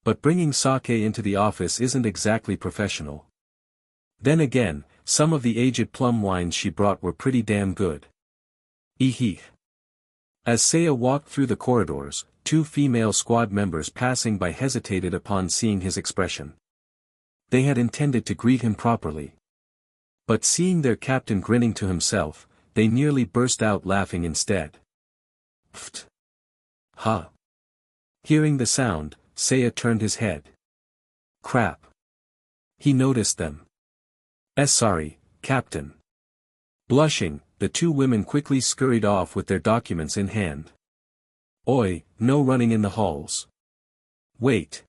But bringing sake into the office isn't exactly professional. Then again, some of the aged plum wines she brought were pretty damn good. Eehee. As Seiya walked through the corridors, two female squad members passing by hesitated upon seeing his expression. They had intended to greet him properly. But seeing their captain grinning to himself, they nearly burst out laughing instead. Pfft. Ha. Hearing the sound, Seiya turned his head. Crap. He noticed them. Sorry, Captain. Blushing, the two women quickly scurried off with their documents in hand. Oi, no running in the halls. Wait.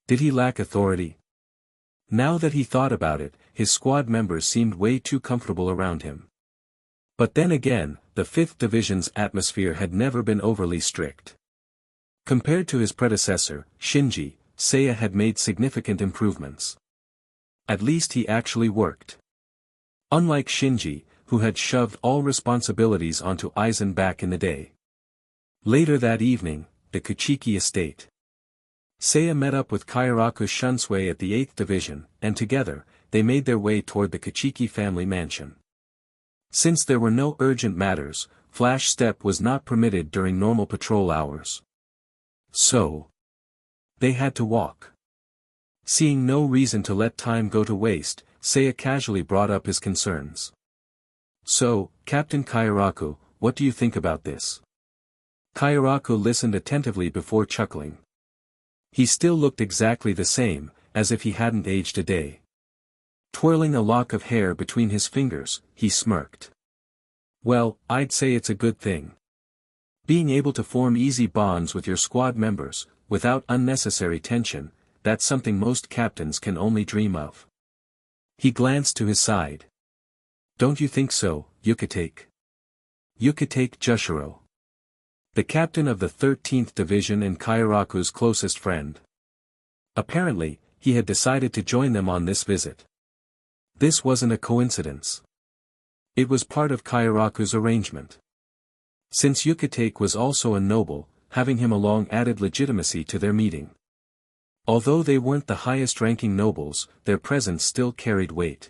Did he lack authority? Now that he thought about it, his squad members seemed way too comfortable around him. But then again, the 5th Division's atmosphere had never been overly strict. Compared to his predecessor, Shinji, Seiya had made significant improvements. At least he actually worked. Unlike Shinji, who had shoved all responsibilities onto Aizen back in the day. Later that evening, the Kachiki estate. Seiya met up with Kairaku Shunsui at the 8th Division, and together, they made their way toward the Kachiki family mansion. Since there were no urgent matters, flash step was not permitted during normal patrol hours. So, they had to walk. Seeing no reason to let time go to waste, Seiya casually brought up his concerns. So, Captain Kairaku, what do you think about this? Kairaku listened attentively before chuckling. He still looked exactly the same, as if he hadn't aged a day. Twirling a lock of hair between his fingers, he smirked. Well, I'd say it's a good thing. Being able to form easy bonds with your squad members, without unnecessary tension, that's something most captains can only dream of. He glanced to his side. Don't you think so, Yukitake? Yukitake Jushiro. The captain of the 13th Division and Kairaku's closest friend. Apparently, he had decided to join them on this visit. This wasn't a coincidence. It was part of Kairaku's arrangement. Since Yukitake was also a noble, having him along added legitimacy to their meeting. Although they weren't the highest-ranking nobles, their presence still carried weight.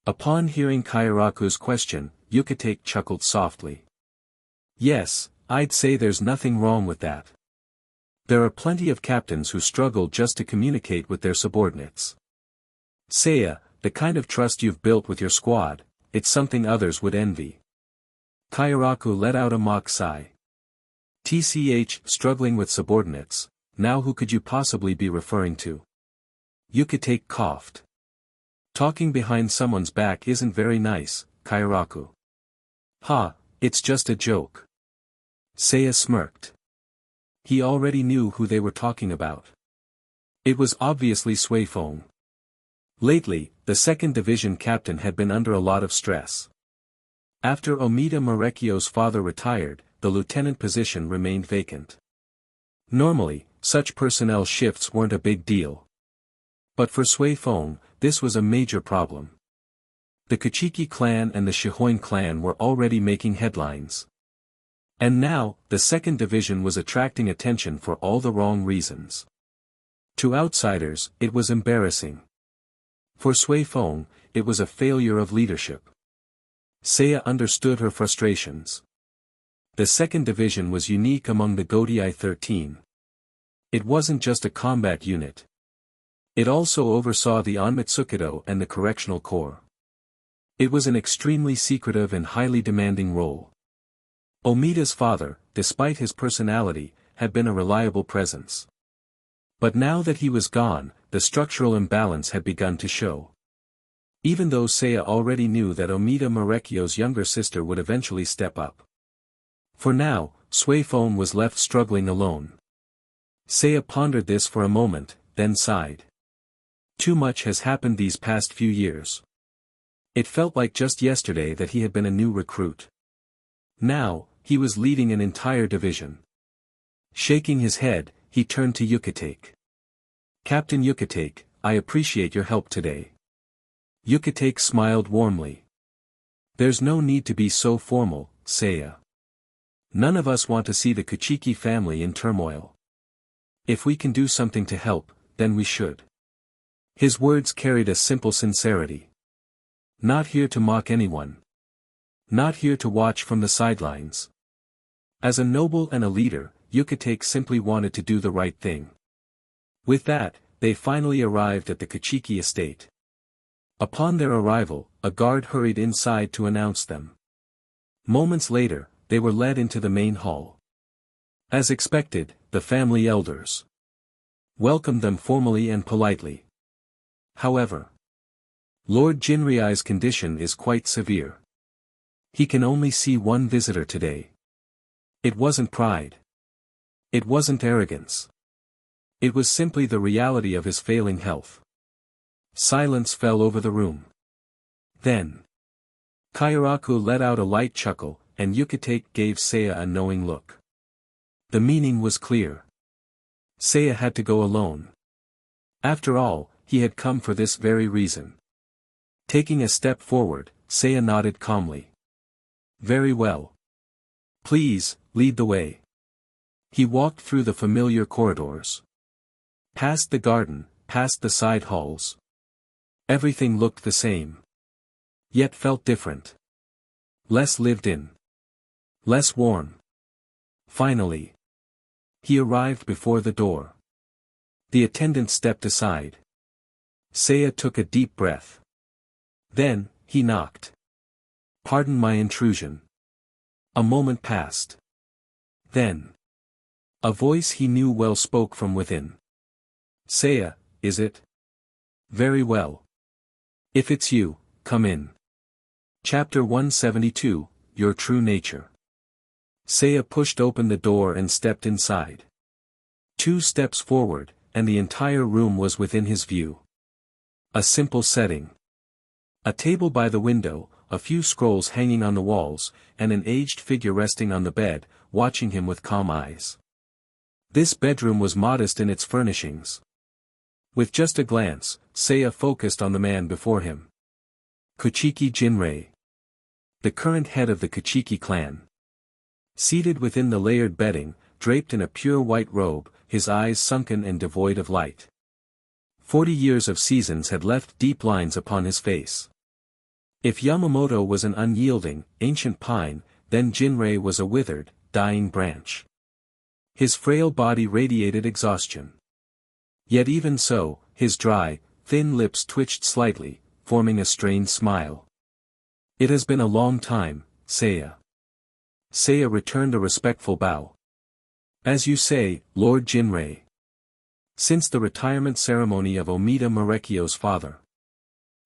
Upon hearing Kairaku's question, Yukitake chuckled softly. Yes, I'd say there's nothing wrong with that. There are plenty of captains who struggle just to communicate with their subordinates. Seiya, the kind of trust you've built with your squad, it's something others would envy. Kairaku let out a mock sigh. TCH, struggling with subordinates, now who could you possibly be referring to? Yukitake coughed. Talking behind someone's back isn't very nice, Kairaku. Ha, it's just a joke. Seiya smirked. He already knew who they were talking about. It was obviously Suifeng. Lately, the 2nd Division captain had been under a lot of stress. After Omida Marekio's father retired, the lieutenant position remained vacant. Normally, such personnel shifts weren't a big deal. But for Suifeng, this was a major problem. The Kachiki clan and the Shihoin clan were already making headlines. And now, the 2nd Division was attracting attention for all the wrong reasons. To outsiders, it was embarrassing. For Suifeng, it was a failure of leadership. Seiya understood her frustrations. The 2nd Division was unique among the Gotei 13. It wasn't just a combat unit. It also oversaw the Onmitsukido and the Correctional Corps. It was an extremely secretive and highly demanding role. Omida's father, despite his personality, had been a reliable presence. But now that he was gone, the structural imbalance had begun to show. Even though Seiya already knew that Omida Marekio's younger sister would eventually step up. For now, Suifeng was left struggling alone. Seiya pondered this for a moment, then sighed. Too much has happened these past few years. It felt like just yesterday that he had been a new recruit. Now, he was leading an entire division. Shaking his head, he turned to Yukitake. Captain Yukitake, I appreciate your help today. Yukitake smiled warmly. There's no need to be so formal, Seiya. None of us want to see the Kachiki family in turmoil. If we can do something to help, then we should. His words carried a simple sincerity. Not here to mock anyone. Not here to watch from the sidelines. As a noble and a leader, Yukitake simply wanted to do the right thing. With that, they finally arrived at the Kachiki estate. Upon their arrival, a guard hurried inside to announce them. Moments later, they were led into the main hall. As expected, the family elders welcomed them formally and politely. However, Lord Jinriai's condition is quite severe. He can only see one visitor today. It wasn't pride. It wasn't arrogance. It was simply the reality of his failing health. Silence fell over the room. Then, Kairaku let out a light chuckle, and Yukitake gave Seiya a knowing look. The meaning was clear. Seiya had to go alone. After all, he had come for this very reason. Taking a step forward, Seiya nodded calmly. Very well. Please, lead the way. He walked through the familiar corridors. Past the garden, past the side halls. Everything looked the same. Yet felt different. Less lived in. Less warm. Finally, he arrived before the door. The attendant stepped aside. Seiya took a deep breath. Then, he knocked. Pardon my intrusion. A moment passed. Then, a voice he knew well spoke from within. Seiya, is it? Very well. If it's you, come in. Chapter 172, Your True Nature. Seiya pushed open the door and stepped inside. 2 steps forward, and the entire room was within his view. A simple setting. A table by the window, a few scrolls hanging on the walls, and an aged figure resting on the bed, watching him with calm eyes. This bedroom was modest in its furnishings. With just a glance, Seiya focused on the man before him. Kachiki Jinrei. The current head of the Kachiki clan. Seated within the layered bedding, draped in a pure white robe, his eyes sunken and devoid of light. 40 years of seasons had left deep lines upon his face. If Yamamoto was an unyielding, ancient pine, then Jinrei was a withered, dying branch. His frail body radiated exhaustion. Yet even so, his dry, thin lips twitched slightly, forming a strained smile. "It has been a long time, Seiya." Seiya returned a respectful bow. "As you say, Lord Jinrei. Since the retirement ceremony of Omida Marekio's father.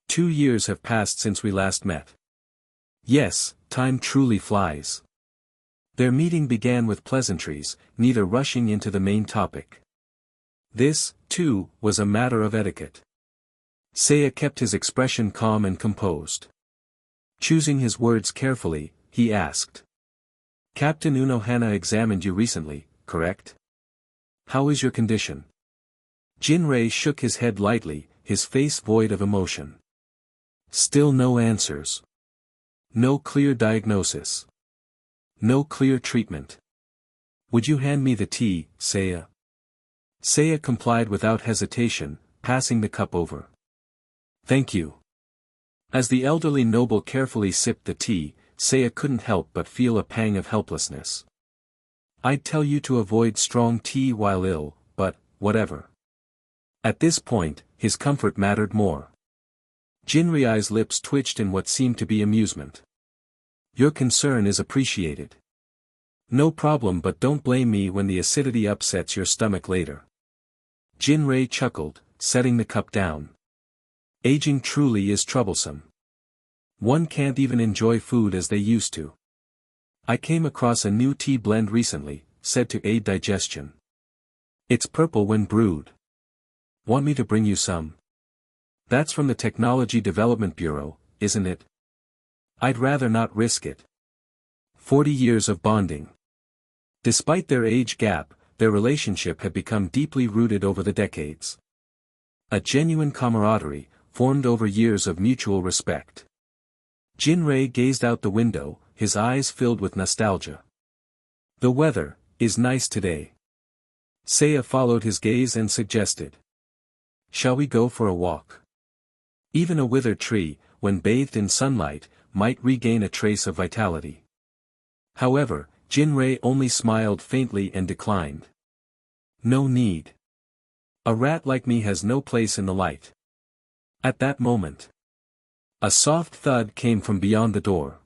2 years have passed since we last met." Yes, time truly flies. Their meeting began with pleasantries, neither rushing into the main topic. This, too, was a matter of etiquette. Seiya kept his expression calm and composed. Choosing his words carefully, he asked. "Captain Unohana examined you recently, correct? How is your condition?" Jinrei shook his head lightly, his face void of emotion. Still no answers. No clear diagnosis. No clear treatment. "Would you hand me the tea, Seiya?" Seiya complied without hesitation, passing the cup over. "Thank you." As the elderly noble carefully sipped the tea, Seiya couldn't help but feel a pang of helplessness. "I'd tell you to avoid strong tea while ill, but, whatever." At this point, his comfort mattered more. Jinrei's lips twitched in what seemed to be amusement. "Your concern is appreciated. No problem, but don't blame me when the acidity upsets your stomach later." Jinrei chuckled, setting the cup down. "Aging truly is troublesome. One can't even enjoy food as they used to. I came across a new tea blend recently, said to aid digestion. It's purple when brewed. Want me to bring you some?" "That's from the Technology Development Bureau, isn't it?" "I'd rather not risk it." 40 years of bonding. Despite their age gap, their relationship had become deeply rooted over the decades. A genuine camaraderie, formed over years of mutual respect. Jinrei gazed out the window, his eyes filled with nostalgia. "The weather is nice today." Seiya followed his gaze and suggested. "Shall we go for a walk?" Even a withered tree, when bathed in sunlight, might regain a trace of vitality. However, Jinrei only smiled faintly and declined. "No need. A rat like me has no place in the light." At that moment, a soft thud came from beyond the door.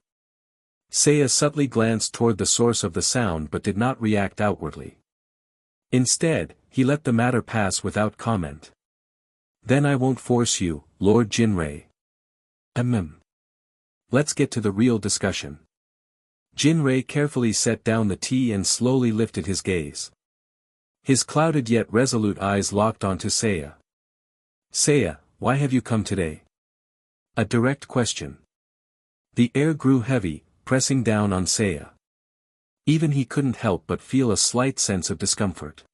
Seiya subtly glanced toward the source of the sound but did not react outwardly. Instead, he let the matter pass without comment. "Then I won't force you, Lord Jinrei. Let's get to the real discussion." Jinrei carefully set down the tea and slowly lifted his gaze. His clouded yet resolute eyes locked onto Seiya. "Seiya, why have you come today?" A direct question. The air grew heavy, pressing down on Seiya. Even he couldn't help but feel a slight sense of discomfort.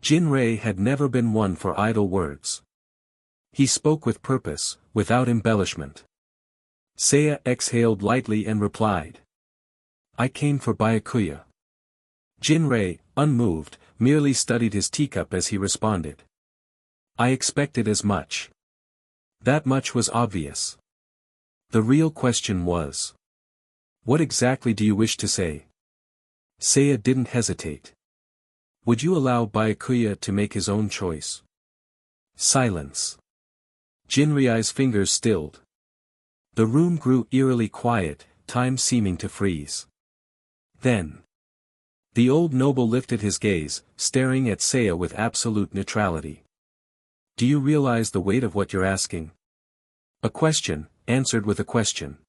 Jinrei had never been one for idle words. He spoke with purpose, without embellishment. Seiya exhaled lightly and replied. "I came for Byakuya." Jinrei, unmoved, merely studied his teacup as he responded. "I expected as much." That much was obvious. The real question was. "What exactly do you wish to say?" Seiya didn't hesitate. "Would you allow Byakuya to make his own choice?" Silence. Jinrei's fingers stilled. The room grew eerily quiet, time seeming to freeze. Then. The old noble lifted his gaze, staring at Seiya with absolute neutrality. "Do you realize the weight of what you're asking?" A question, answered with a question.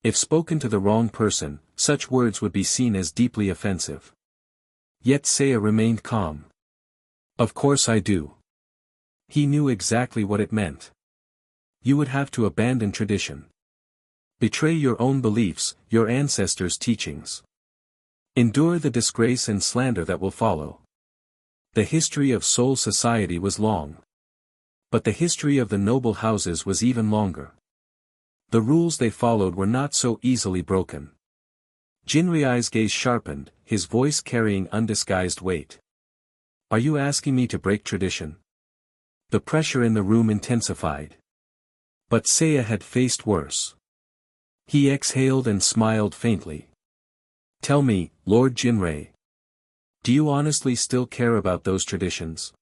If spoken to the wrong person, such words would be seen as deeply offensive. Yet Seiya remained calm. "Of course I do." He knew exactly what it meant. You would have to abandon tradition. Betray your own beliefs, your ancestors' teachings. Endure the disgrace and slander that will follow. The history of Seoul society was long. But the history of the noble houses was even longer. The rules they followed were not so easily broken. Jinrei's gaze sharpened, his voice carrying undisguised weight. "Are you asking me to break tradition?" The pressure in the room intensified. But Seiya had faced worse. He exhaled and smiled faintly. Tell me, Lord Jinrei. Do you honestly still care about those traditions?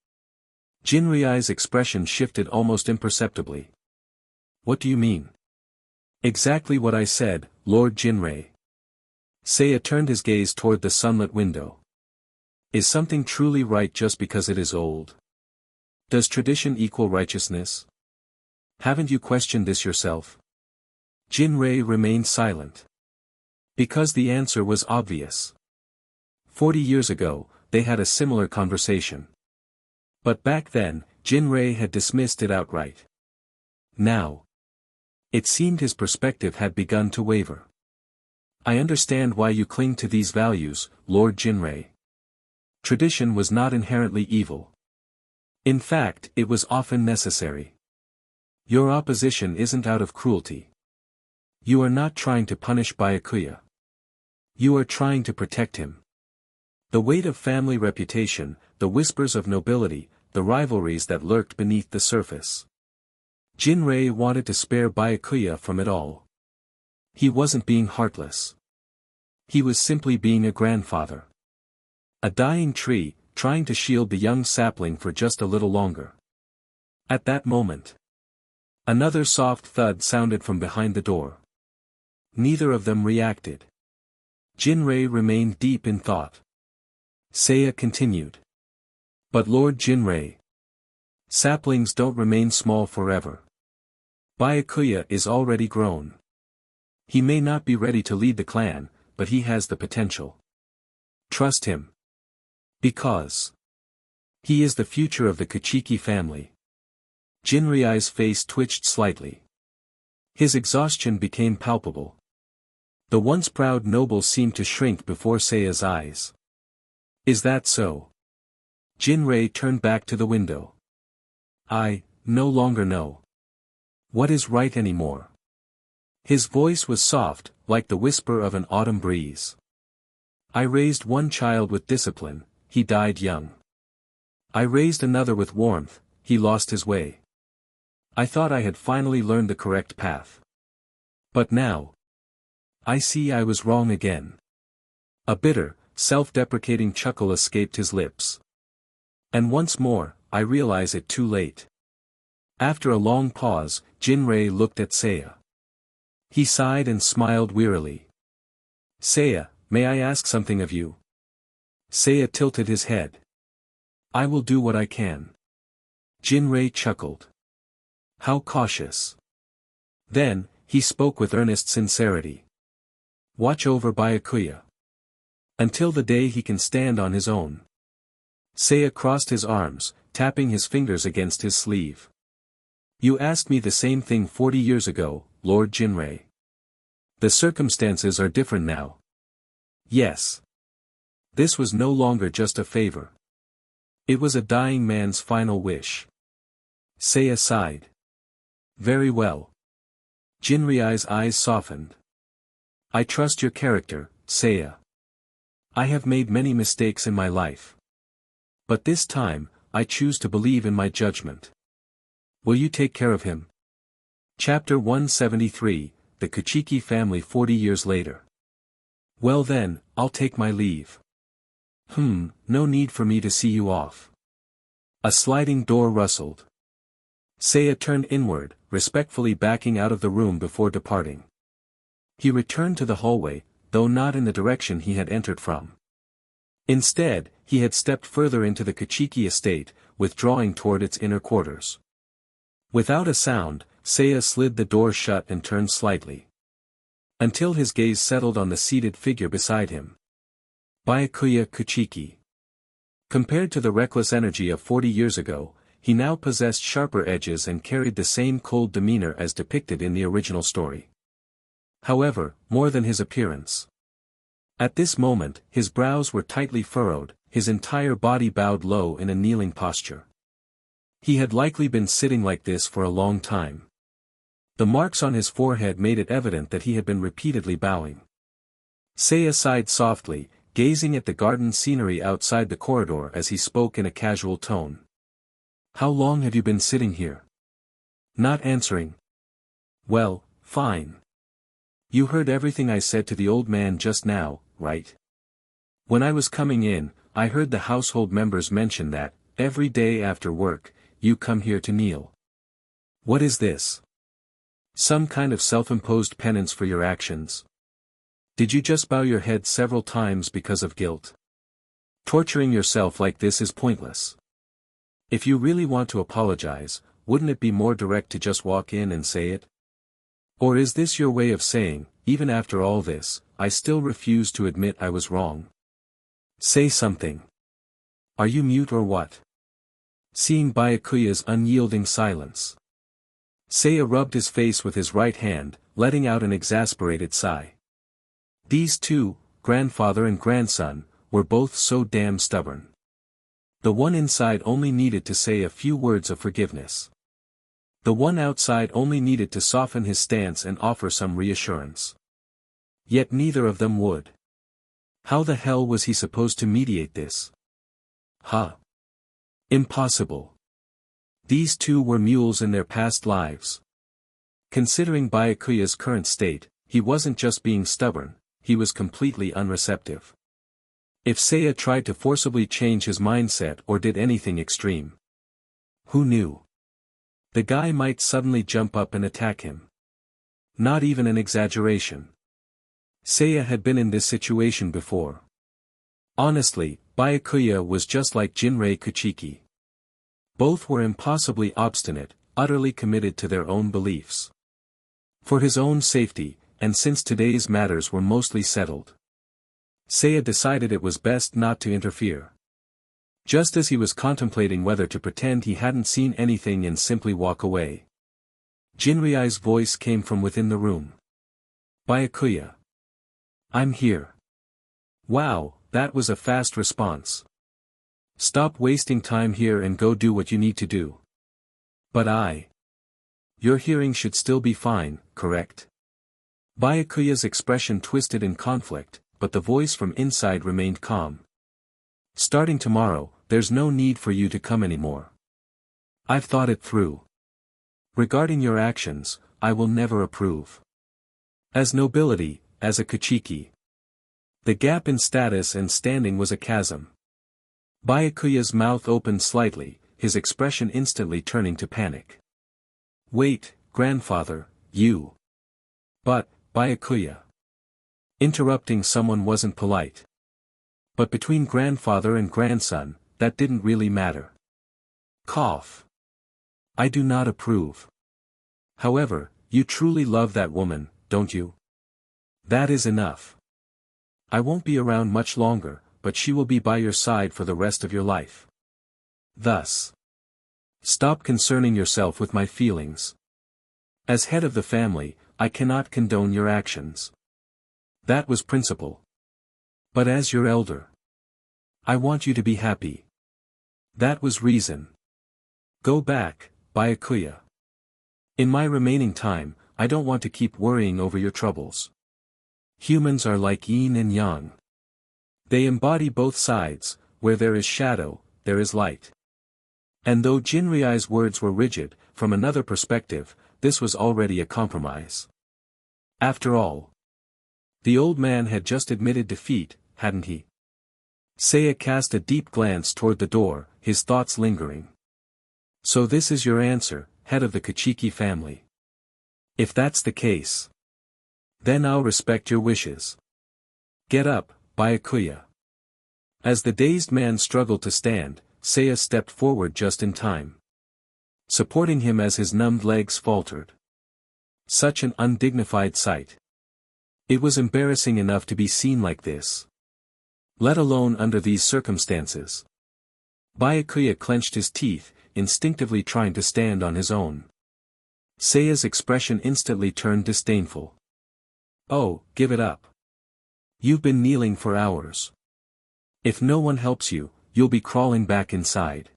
Jinrei's expression shifted almost imperceptibly. What do you mean? Exactly what I said, Lord Jinrei. Seiya turned his gaze toward the sunlit window. Is something truly right just because it is old? Does tradition equal righteousness? Haven't you questioned this yourself? Jinrei remained silent. Because the answer was obvious. 40 years ago, they had a similar conversation. But back then, Jinrei had dismissed it outright. Now, it seemed his perspective had begun to waver. I understand why you cling to these values, Lord Jinrei. Tradition was not inherently evil. In fact, it was often necessary. Your opposition isn't out of cruelty. You are not trying to punish Byakuya. You are trying to protect him. The weight of family reputation, the whispers of nobility, the rivalries that lurked beneath the surface. Jinrei wanted to spare Byakuya from it all. He wasn't being heartless. He was simply being a grandfather. A dying tree, trying to shield the young sapling for just a little longer. At that moment, another soft thud sounded from behind the door. Neither of them reacted. Jinrei remained deep in thought. Seiya continued. But Lord Jinrei, saplings don't remain small forever. Byakuya is already grown. He may not be ready to lead the clan, but he has the potential. Trust him. Because he is the future of the Kachiki family. Jinrei's face twitched slightly. His exhaustion became palpable. The once proud noble seemed to shrink before Seiya's eyes. Is that so? Jinrei turned back to the window. I no longer know what is right anymore. His voice was soft, like the whisper of an autumn breeze. I raised one child with discipline, he died young. I raised another with warmth, he lost his way. I thought I had finally learned the correct path. But now, I see I was wrong again. A bitter, self-deprecating chuckle escaped his lips. And once more, I realize it too late. After a long pause, Jinrei looked at Seiya. He sighed and smiled wearily. Seiya, may I ask something of you? Seiya tilted his head. I will do what I can. Jinrei chuckled. How cautious. Then, he spoke with earnest sincerity. Watch over Byakuya. Until the day he can stand on his own. Seiya crossed his arms, tapping his fingers against his sleeve. You asked me the same thing 40 years ago, Lord Jinrei. The circumstances are different now. Yes. This was no longer just a favor. It was a dying man's final wish. Seiya sighed. Very well. Jinrei's eyes softened. I trust your character, Seiya. I have made many mistakes in my life. But this time, I choose to believe in my judgment. Will you take care of him? Chapter 173, The Kachiki Family 40 Years Later. Well then, I'll take my leave. No need for me to see you off. A sliding door rustled. Seiya turned inward, respectfully backing out of the room before departing. He returned to the hallway, though not in the direction he had entered from. Instead, he had stepped further into the Kachiki estate, withdrawing toward its inner quarters. Without a sound, Seiya slid the door shut and turned slightly. Until his gaze settled on the seated figure beside him. Byakuya Kachiki. Compared to the reckless energy of 40 years ago, he now possessed sharper edges and carried the same cold demeanor as depicted in the original story. However, more than his appearance. At this moment, his brows were tightly furrowed, his entire body bowed low in a kneeling posture. He had likely been sitting like this for a long time. The marks on his forehead made it evident that he had been repeatedly bowing. Seiya sighed softly, gazing at the garden scenery outside the corridor as he spoke in a casual tone. How long have you been sitting here? Not answering. Well, fine. You heard everything I said to the old man just now, right? When I was coming in, I heard the household members mention that, every day after work, you come here to kneel. What is this? Some kind of self-imposed penance for your actions? Did you just bow your head several times because of guilt? Torturing yourself like this is pointless. If you really want to apologize, wouldn't it be more direct to just walk in and say it? Or is this your way of saying, even after all this, I still refuse to admit I was wrong? Say something. Are you mute or what? Seeing Byakuya's unyielding silence, Seiya rubbed his face with his right hand, letting out an exasperated sigh. These two, grandfather and grandson, were both so damn stubborn. The one inside only needed to say a few words of forgiveness. The one outside only needed to soften his stance and offer some reassurance. Yet neither of them would. How the hell was he supposed to mediate this? Huh? Impossible. These two were mules in their past lives. Considering Byakuya's current state, he wasn't just being stubborn, he was completely unreceptive. If Seiya tried to forcibly change his mindset or did anything extreme, who knew? The guy might suddenly jump up and attack him. Not even an exaggeration. Seiya had been in this situation before. Honestly, Byakuya was just like Jinrei Kachiki. Both were impossibly obstinate, utterly committed to their own beliefs. For his own safety, and since today's matters were mostly settled, Seiya decided it was best not to interfere. Just as he was contemplating whether to pretend he hadn't seen anything and simply walk away, Jinrei's voice came from within the room. Byakuya. I'm here. Wow, that was a fast response. Stop wasting time here and go do what you need to do. But your hearing should still be fine, correct? Byakuya's expression twisted in conflict, but the voice from inside remained calm. Starting tomorrow, there's no need for you to come anymore. I've thought it through. Regarding your actions, I will never approve. As nobility, as a Kachiki, the gap in status and standing was a chasm. Byakuya's mouth opened slightly, his expression instantly turning to panic. Wait, grandfather, you. But, Byakuya. Interrupting someone wasn't polite. But between grandfather and grandson, that didn't really matter. Cough. I do not approve. However, you truly love that woman, don't you? That is enough. I won't be around much longer, but she will be by your side for the rest of your life. Thus, stop concerning yourself with my feelings. As head of the family, I cannot condone your actions. That was principle. But as your elder, I want you to be happy. That was reason. Go back, Byakuya. In my remaining time, I don't want to keep worrying over your troubles. Humans are like yin and yang. They embody both sides, where there is shadow, there is light. And though Jinrei's words were rigid, from another perspective, this was already a compromise. After all, the old man had just admitted defeat, hadn't he? Seiya cast a deep glance toward the door, his thoughts lingering. So this is your answer, head of the Kachiki family. If that's the case, then I'll respect your wishes. Get up, Byakuya. As the dazed man struggled to stand, Seiya stepped forward just in time, supporting him as his numbed legs faltered. Such an undignified sight. It was embarrassing enough to be seen like this, let alone under these circumstances. Byakuya clenched his teeth, instinctively trying to stand on his own. Seiya's expression instantly turned disdainful. Oh, give it up. You've been kneeling for hours. If no one helps you, you'll be crawling back inside.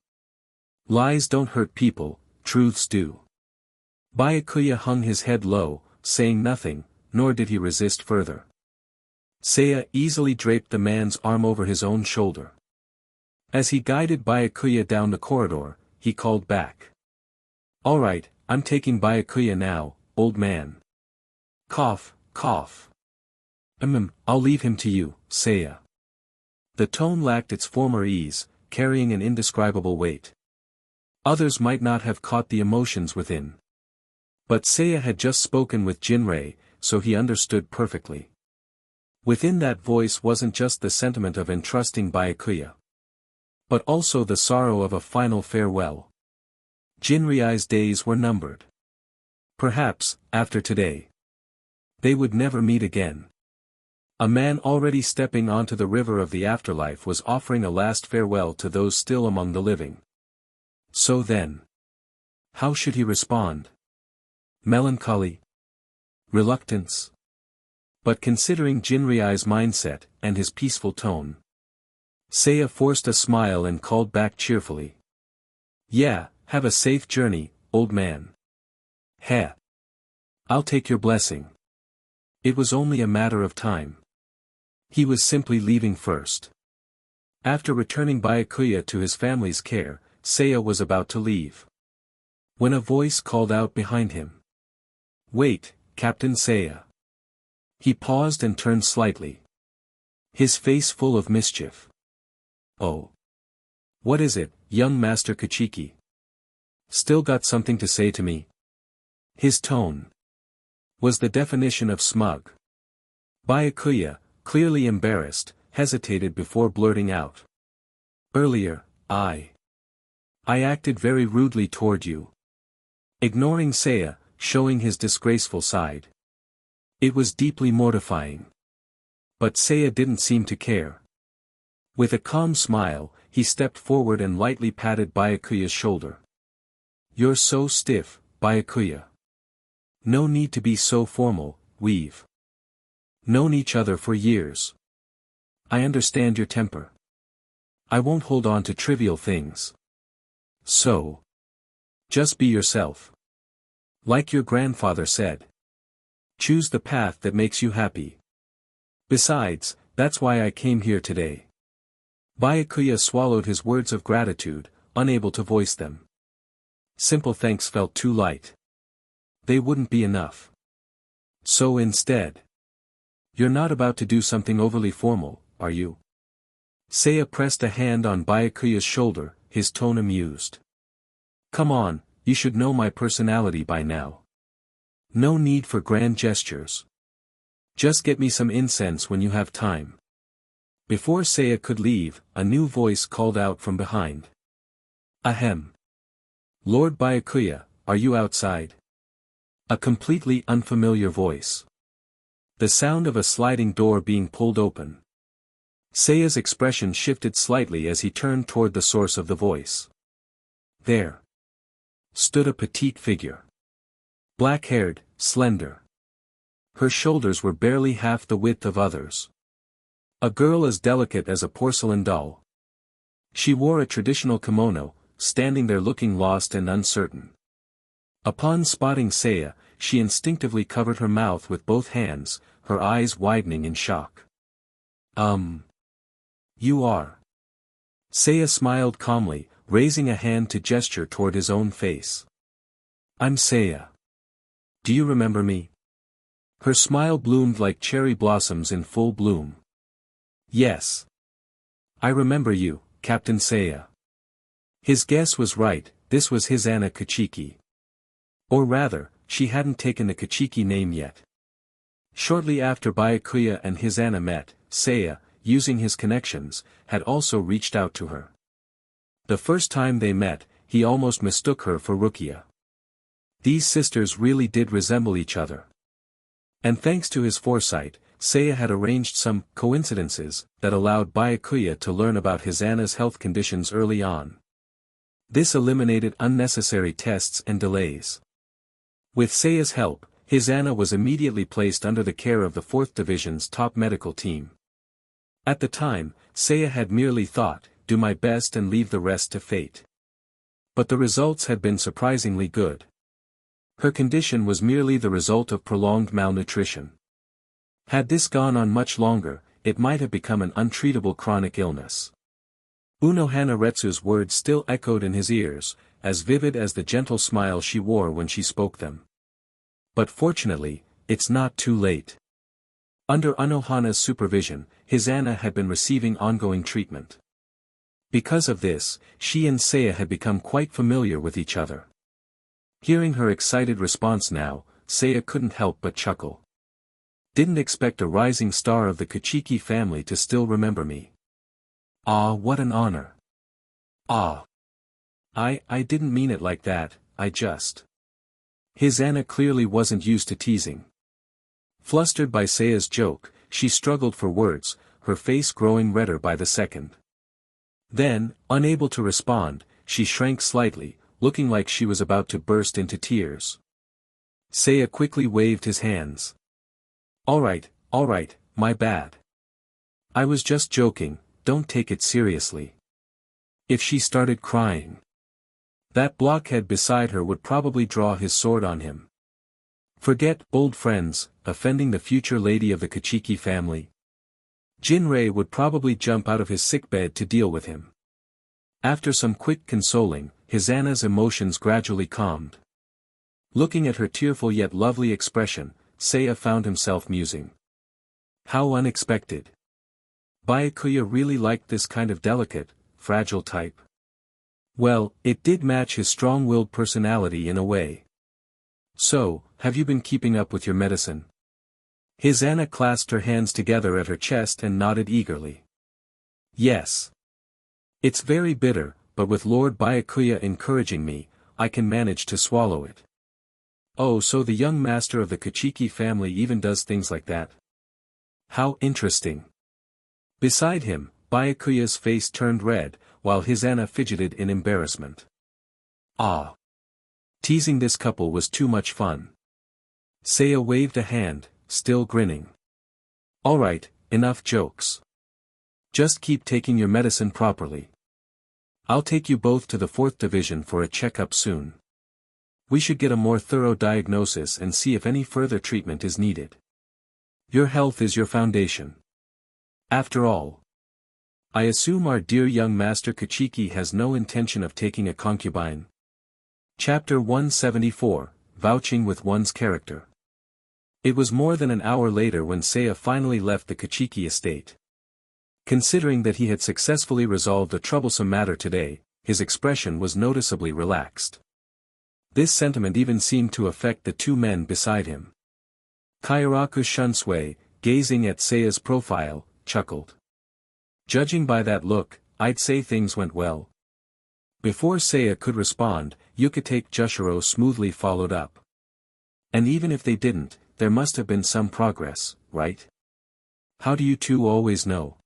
Lies don't hurt people, truths do. Byakuya hung his head low, saying nothing, nor did he resist further. Seiya easily draped the man's arm over his own shoulder. As he guided Byakuya down the corridor, he called back. All right, I'm taking Byakuya now, old man. Cough, cough. I'll leave him to you, Seiya. The tone lacked its former ease, carrying an indescribable weight. Others might not have caught the emotions within. But Seiya had just spoken with Jinrei, so he understood perfectly. Within that voice wasn't just the sentiment of entrusting Byakuya, but also the sorrow of a final farewell. Jinrei's days were numbered. Perhaps, after today, they would never meet again. A man already stepping onto the river of the afterlife was offering a last farewell to those still among the living. So then, how should he respond? Melancholy? Reluctance? But considering Jinrei's mindset, and his peaceful tone, Seiya forced a smile and called back cheerfully. Yeah, have a safe journey, old man. Heh. I'll take your blessing. It was only a matter of time. He was simply leaving first. After returning Byakuya to his family's care, Seiya was about to leave, when a voice called out behind him. Wait, Captain Seiya. He paused and turned slightly, his face full of mischief. Oh. What is it, young Master Kachiki? Still got something to say to me? His tone was the definition of smug. Byakuya, clearly embarrassed, hesitated before blurting out. Earlier, I acted very rudely toward you. Ignoring Seiya, showing his disgraceful side. It was deeply mortifying. But Seiya didn't seem to care. With a calm smile, he stepped forward and lightly patted Byakuya's shoulder. You're so stiff, Byakuya. No need to be so formal, we've known each other for years. I understand your temper. I won't hold on to trivial things. So, just be yourself. Like your grandfather said. Choose the path that makes you happy. Besides, that's why I came here today. Byakuya swallowed his words of gratitude, unable to voice them. Simple thanks felt too light. They wouldn't be enough. So instead, you're not about to do something overly formal, are you? Seiya pressed a hand on Byakuya's shoulder, his tone amused. Come on, you should know my personality by now. No need for grand gestures. Just get me some incense when you have time. Before Seiya could leave, a new voice called out from behind. Ahem. Lord Byakuya, are you outside? A completely unfamiliar voice. The sound of a sliding door being pulled open. Seiya's expression shifted slightly as he turned toward the source of the voice. There stood a petite figure. Black-haired, slender. Her shoulders were barely half the width of others. A girl as delicate as a porcelain doll. She wore a traditional kimono, standing there looking lost and uncertain. Upon spotting Seiya, she instinctively covered her mouth with both hands, her eyes widening in shock. You are. Seiya smiled calmly, raising a hand to gesture toward his own face. I'm Seiya. Do you remember me? Her smile bloomed like cherry blossoms in full bloom. Yes. I remember you, Captain Seiya. His guess was right, this was his Anna Kachiki. Or rather, she hadn't taken the Kachiki name yet. Shortly after Byakuya and his Anna met, Seiya, using his connections, had also reached out to her. The first time they met, he almost mistook her for Rukia. These sisters really did resemble each other. And thanks to his foresight, Seiya had arranged some coincidences that allowed Byakuya to learn about his Anna's health conditions early on. This eliminated unnecessary tests and delays. With Seiya's help, his Anna was immediately placed under the care of the 4th Division's top medical team. At the time, Seiya had merely thought, do my best and leave the rest to fate. But the results had been surprisingly good. Her condition was merely the result of prolonged malnutrition. Had this gone on much longer, it might have become an untreatable chronic illness. Unohana Retsu's words still echoed in his ears, as vivid as the gentle smile she wore when she spoke them. But fortunately, it's not too late. Under Unohana's supervision, his Anna had been receiving ongoing treatment. Because of this, she and Seiya had become quite familiar with each other. Hearing her excited response now, Seiya couldn't help but chuckle. Didn't expect a rising star of the Kachiki family to still remember me. Ah, what an honor. Ah. I didn't mean it like that, I just. His Anna clearly wasn't used to teasing. Flustered by Seiya's joke, she struggled for words, her face growing redder by the second. Then, unable to respond, she shrank slightly, looking like she was about to burst into tears. Seiya quickly waved his hands. All right, my bad. I was just joking, don't take it seriously. If she started crying, that blockhead beside her would probably draw his sword on him. Forget old friends, offending the future lady of the Kachiki family. Jinrei would probably jump out of his sickbed to deal with him. After some quick consoling, his Anna's emotions gradually calmed. Looking at her tearful yet lovely expression, Seiya found himself musing. How unexpected. Byakuya really liked this kind of delicate, fragile type. Well, it did match his strong-willed personality in a way. So, have you been keeping up with your medicine? His Anna clasped her hands together at her chest and nodded eagerly. Yes. It's very bitter, but with Lord Byakuya encouraging me, I can manage to swallow it. Oh, so the young master of the Kachiki family even does things like that. How interesting. Beside him, Byakuya's face turned red, while his Anna fidgeted in embarrassment. Ah. Teasing this couple was too much fun. Seiya waved a hand, still grinning. Alright, enough jokes. Just keep taking your medicine properly. I'll take you both to the 4th division for a checkup soon. We should get a more thorough diagnosis and see if any further treatment is needed. Your health is your foundation. After all, I assume our dear young master Kachiki has no intention of taking a concubine. Chapter 174, Vouching with One's Character. It was more than an hour later when Seiya finally left the Kachiki estate. Considering that he had successfully resolved a troublesome matter today, his expression was noticeably relaxed. This sentiment even seemed to affect the two men beside him. Kairaku Shunsui, gazing at Seiya's profile, chuckled. Judging by that look, I'd say things went well. Before Seiya could respond, Yukitake Jushiro smoothly followed up. And even if they didn't, there must have been some progress, right? How do you two always know?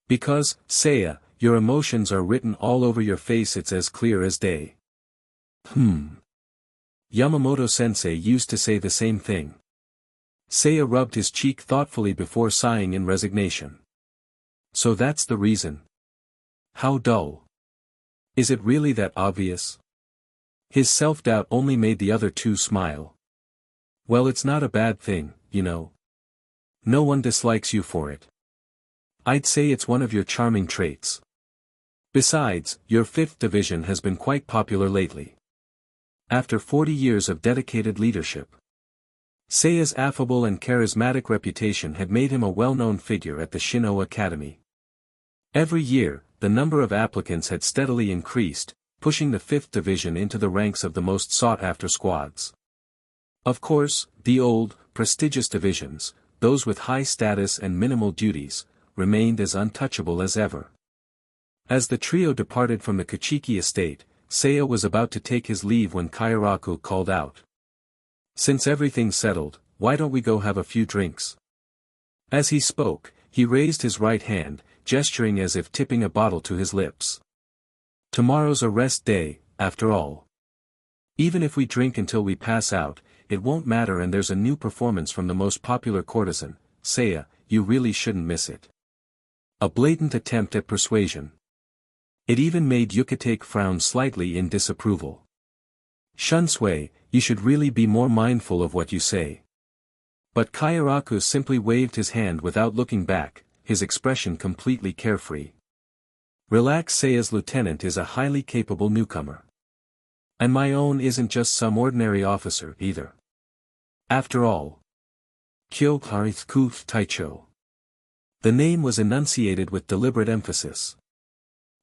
Because, Seiya, your emotions are written all over your face, it's as clear as day. Yamamoto-sensei used to say the same thing. Seiya rubbed his cheek thoughtfully before sighing in resignation. So that's the reason. How dull. Is it really that obvious? His self-doubt only made the other two smile. Well, it's not a bad thing, you know. No one dislikes you for it. I'd say it's one of your charming traits. Besides, your 5th division has been quite popular lately. After 40 years of dedicated leadership, Seiya's affable and charismatic reputation had made him a well-known figure at the Shin'ō Academy. Every year, the number of applicants had steadily increased, pushing the 5th division into the ranks of the most sought-after squads. Of course, the old, prestigious divisions, those with high status and minimal duties, remained as untouchable as ever. As the trio departed from the Kachiki estate, Seiya was about to take his leave when Kairaku called out. Since everything's settled, why don't we go have a few drinks? As he spoke, he raised his right hand, gesturing as if tipping a bottle to his lips. Tomorrow's a rest day, after all. Even if we drink until we pass out, it won't matter, and there's a new performance from the most popular courtesan. Seiya, you really shouldn't miss it. A blatant attempt at persuasion. It even made Yukitake frown slightly in disapproval. Shunsui, you should really be more mindful of what you say. But Kairaku simply waved his hand without looking back, his expression completely carefree. Relax, Seiya's lieutenant is a highly capable newcomer. And my own isn't just some ordinary officer either. After all, Kyo Haritku Taicho. The name was enunciated with deliberate emphasis.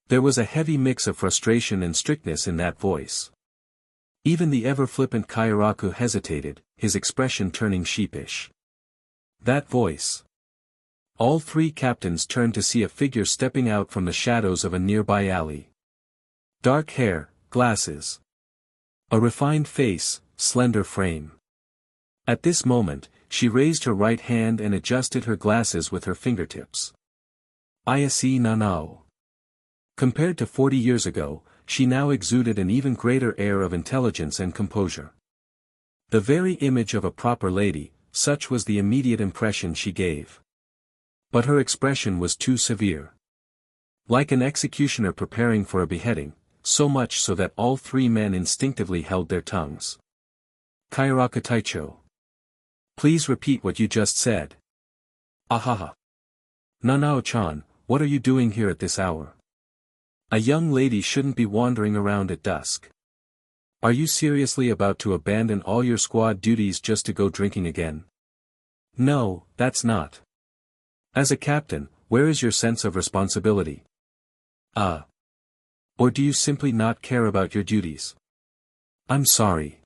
There was a heavy mix of frustration and strictness in that voice. Even the ever-flippant Kairaku hesitated, his expression turning sheepish. That voice. All three captains turned to see a figure stepping out from the shadows of a nearby alley. Dark hair, glasses. A refined face, slender frame. At this moment, she raised her right hand and adjusted her glasses with her fingertips. Ayase Nanao. Compared to 40 years ago, she now exuded an even greater air of intelligence and composure. The very image of a proper lady, such was the immediate impression she gave. But her expression was too severe. Like an executioner preparing for a beheading, so much so that all three men instinctively held their tongues. Kairaku Taicho. Please repeat what you just said. Ahaha. Nanao-chan, what are you doing here at this hour? A young lady shouldn't be wandering around at dusk. Are you seriously about to abandon all your squad duties just to go drinking again? No, that's not. As a captain, where is your sense of responsibility? Or do you simply not care about your duties? I'm sorry.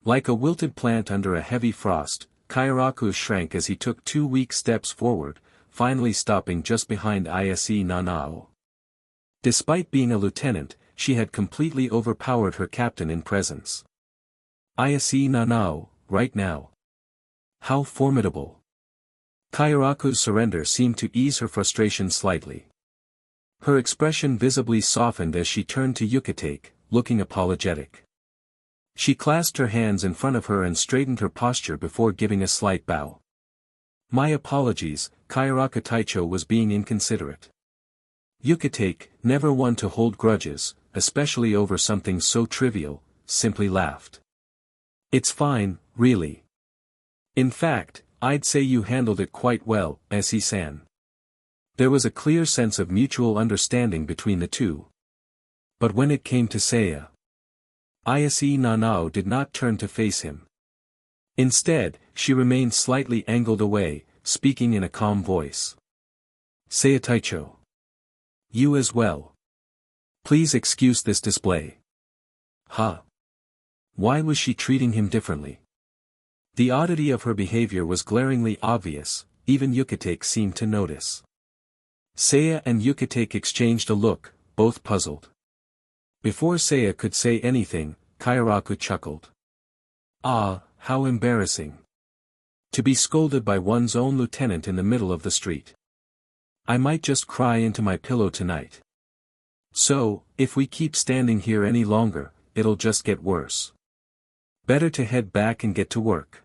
Like a wilted plant under a heavy frost, Kairaku shrank as he took 2 weak steps forward, finally stopping just behind Ayase Nanao. Despite being a lieutenant, she had completely overpowered her captain in presence. Ayase Nanao, right now. How formidable. Kairaku's surrender seemed to ease her frustration slightly. Her expression visibly softened as she turned to Yukitake, looking apologetic. She clasped her hands in front of her and straightened her posture before giving a slight bow. My apologies, Kairaku Taicho was being inconsiderate. Yukitake, never one to hold grudges, especially over something so trivial, simply laughed. It's fine, really. In fact, I'd say you handled it quite well, Esi-san. There was a clear sense of mutual understanding between the two. But when it came to Seiya, Ayase Nanao did not turn to face him. Instead, she remained slightly angled away, speaking in a calm voice. Seiya Taicho. You as well. Please excuse this display. Why was she treating him differently? The oddity of her behavior was glaringly obvious, even Yukitake seemed to notice. Seiya and Yukitake exchanged a look, both puzzled. Before Seiya could say anything, Kairaku chuckled. Ah, how embarrassing. To be scolded by one's own lieutenant in the middle of the street. I might just cry into my pillow tonight. So, if we keep standing here any longer, it'll just get worse. Better to head back and get to work.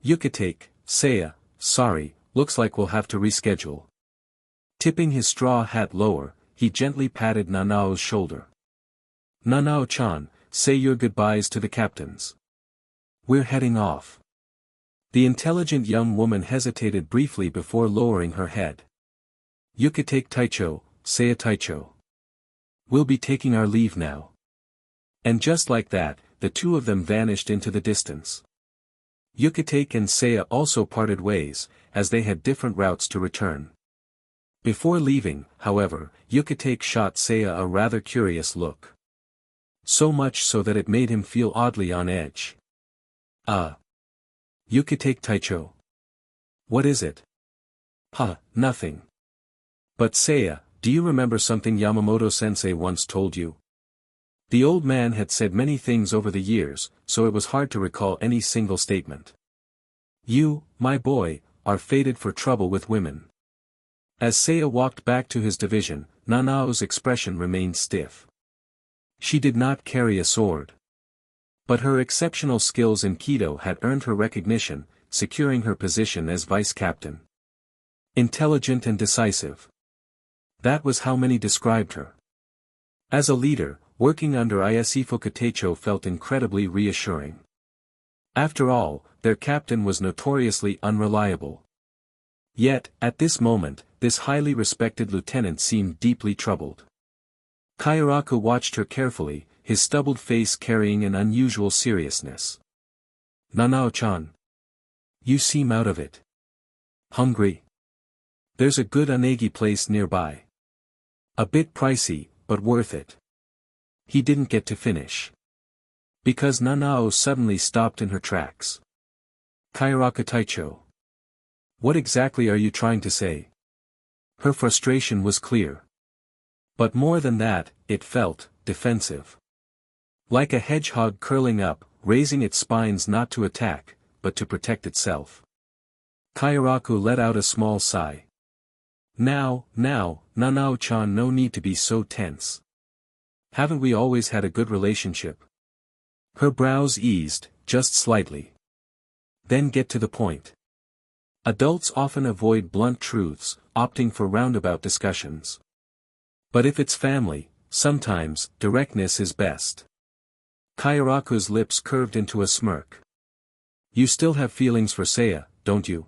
Yukitake, Seiya, sorry, looks like we'll have to reschedule. Tipping his straw hat lower, he gently patted Nanao's shoulder. Nanao-chan, say your goodbyes to the captains. We're heading off. The intelligent young woman hesitated briefly before lowering her head. Yukitake Taicho, Seiya Taicho. We'll be taking our leave now. And just like that, the two of them vanished into the distance. Yukitake and Seiya also parted ways, as they had different routes to return. Before leaving, however, Yukitake shot Seiya a rather curious look. So much so that it made him feel oddly on edge. Yukitake Taicho. What is it? Nothing. But Seiya, do you remember something Yamamoto-sensei once told you? The old man had said many things over the years, so it was hard to recall any single statement. You, my boy, are fated for trouble with women. As Seiya walked back to his division, Nanao's expression remained stiff. She did not carry a sword. But her exceptional skills in Kido had earned her recognition, securing her position as vice-captain. Intelligent and decisive. That was how many described her. As a leader, working under Ayase Fukuteicho felt incredibly reassuring. After all, their captain was notoriously unreliable. Yet, at this moment, this highly respected lieutenant seemed deeply troubled. Kairaku watched her carefully, his stubbled face carrying an unusual seriousness. Nanao-chan. You seem out of it. Hungry? There's a good unagi place nearby. A bit pricey, but worth it. He didn't get to finish. Because Nanao suddenly stopped in her tracks. Kyoraku Taicho. What exactly are you trying to say? Her frustration was clear. But more than that, it felt defensive. Like a hedgehog curling up, raising its spines not to attack, but to protect itself. Kyoraku let out a small sigh. Now, Nanao-chan, no need to be so tense. Haven't we always had a good relationship? Her brows eased, just slightly. Then get to the point. Adults often avoid blunt truths, opting for roundabout discussions. But if it's family, sometimes, directness is best. Kyoraku's lips curved into a smirk. You still have feelings for Seiya, don't you?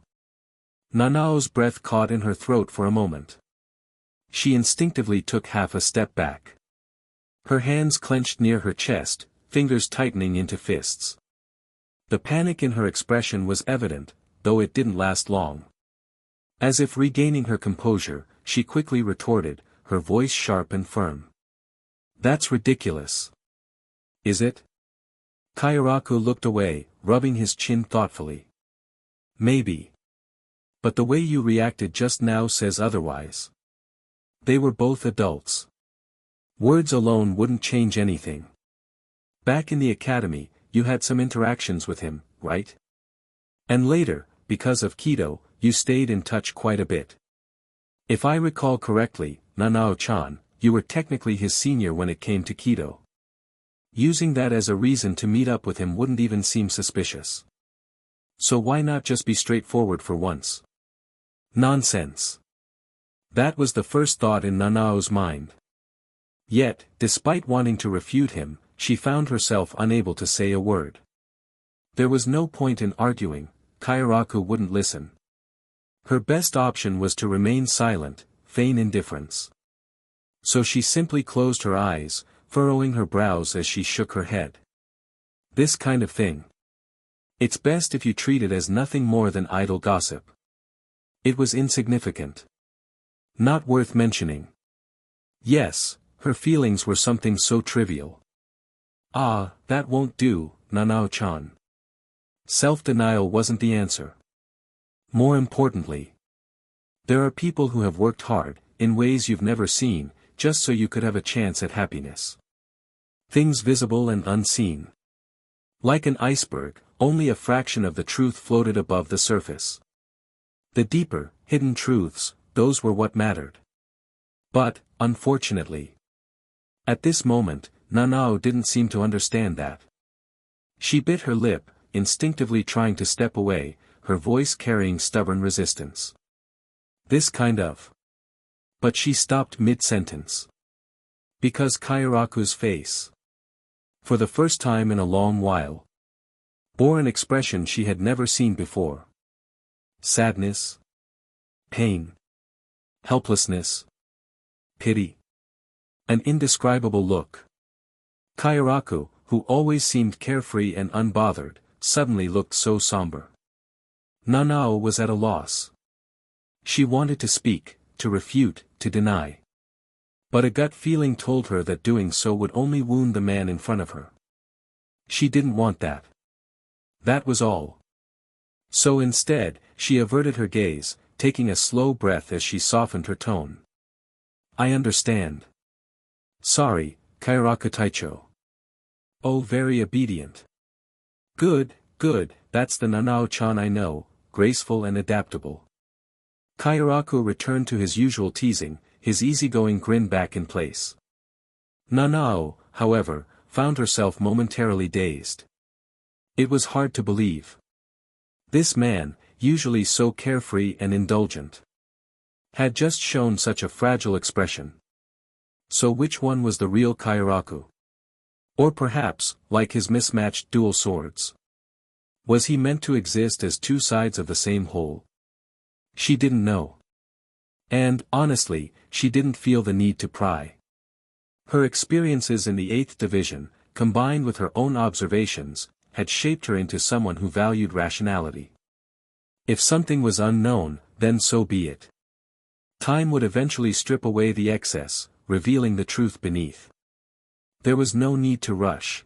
Nanao's breath caught in her throat for a moment. She instinctively took half a step back. Her hands clenched near her chest, fingers tightening into fists. The panic in her expression was evident, though it didn't last long. As if regaining her composure, she quickly retorted, her voice sharp and firm. That's ridiculous. Is it? Kyoraku looked away, rubbing his chin thoughtfully. Maybe. But the way you reacted just now says otherwise. They were both adults. Words alone wouldn't change anything. Back in the academy, you had some interactions with him, right? And later, because of Kido, you stayed in touch quite a bit. If I recall correctly, Nanao-chan, you were technically his senior when it came to Kido. Using that as a reason to meet up with him wouldn't even seem suspicious. So why not just be straightforward for once? Nonsense. That was the first thought in Nanao's mind. Yet, despite wanting to refute him, she found herself unable to say a word. There was no point in arguing, Kyoraku wouldn't listen. Her best option was to remain silent, feign indifference. So she simply closed her eyes, furrowing her brows as she shook her head. This kind of thing. It's best if you treat it as nothing more than idle gossip. It was insignificant. Not worth mentioning. Yes, her feelings were something so trivial. Ah, that won't do, Nanao-chan. Self-denial wasn't the answer. More importantly, there are people who have worked hard, in ways you've never seen, just so you could have a chance at happiness. Things visible and unseen. Like an iceberg, only a fraction of the truth floated above the surface. The deeper, hidden truths, those were what mattered. But, unfortunately, at this moment, Nanao didn't seem to understand that. She bit her lip, instinctively trying to step away, her voice carrying stubborn resistance. This kind of. But she stopped mid-sentence. Because Kyoraku's face, for the first time in a long while, bore an expression she had never seen before. Sadness. Pain. Helplessness. Pity. An indescribable look. Kyoraku, who always seemed carefree and unbothered, suddenly looked so somber. Nanao was at a loss. She wanted to speak, to refute, to deny. But a gut feeling told her that doing so would only wound the man in front of her. She didn't want that. That was all. So instead, she averted her gaze, taking a slow breath as she softened her tone. I understand. Sorry, Kyoraku Taicho. Oh, very obedient. Good, that's the Nanao-chan I know, graceful and adaptable. Kyoraku returned to his usual teasing, his easygoing grin back in place. Nanao, however, found herself momentarily dazed. It was hard to believe. This man, usually so carefree and indulgent, had just shown such a fragile expression. So which one was the real Kyoraku? Or perhaps, like his mismatched dual swords, was he meant to exist as two sides of the same whole? She didn't know. And, honestly, she didn't feel the need to pry. Her experiences in the 8th Division, combined with her own observations, had shaped her into someone who valued rationality. If something was unknown, then so be it. Time would eventually strip away the excess, revealing the truth beneath. There was no need to rush.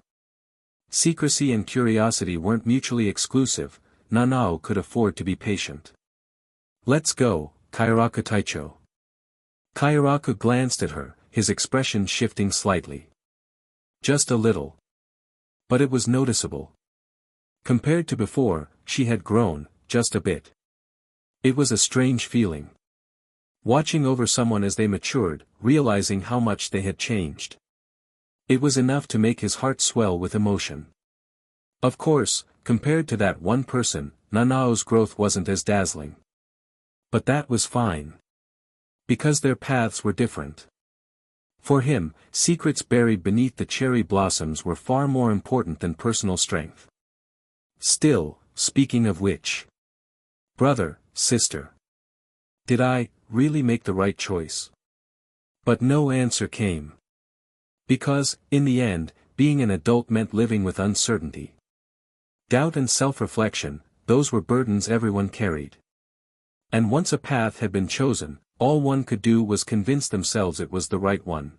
Secrecy and curiosity weren't mutually exclusive, Nanao could afford to be patient. Let's go, Kairaku Taicho. Kairaku glanced at her, his expression shifting slightly. Just a little. But it was noticeable. Compared to before, she had grown, just a bit. It was a strange feeling. Watching over someone as they matured, realizing how much they had changed. It was enough to make his heart swell with emotion. Of course, compared to that one person, Nanao's growth wasn't as dazzling. But that was fine. Because their paths were different. For him, secrets buried beneath the cherry blossoms were far more important than personal strength. Still, speaking of which. Brother, sister. Did I really make the right choice? But no answer came. Because, in the end, being an adult meant living with uncertainty. Doubt and self-reflection, those were burdens everyone carried. And once a path had been chosen, all one could do was convince themselves it was the right one.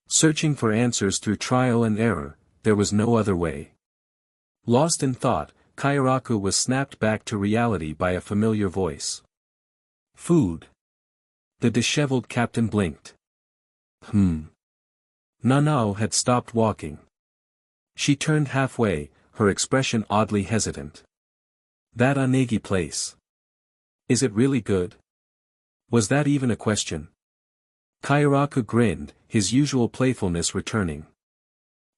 Searching for answers through trial and error, there was no other way. Lost in thought, Kairaku was snapped back to reality by a familiar voice. Food. The disheveled captain blinked. Nanao had stopped walking. She turned halfway, her expression oddly hesitant. That onegi place. Is it really good? Was that even a question? Kairaku grinned, his usual playfulness returning.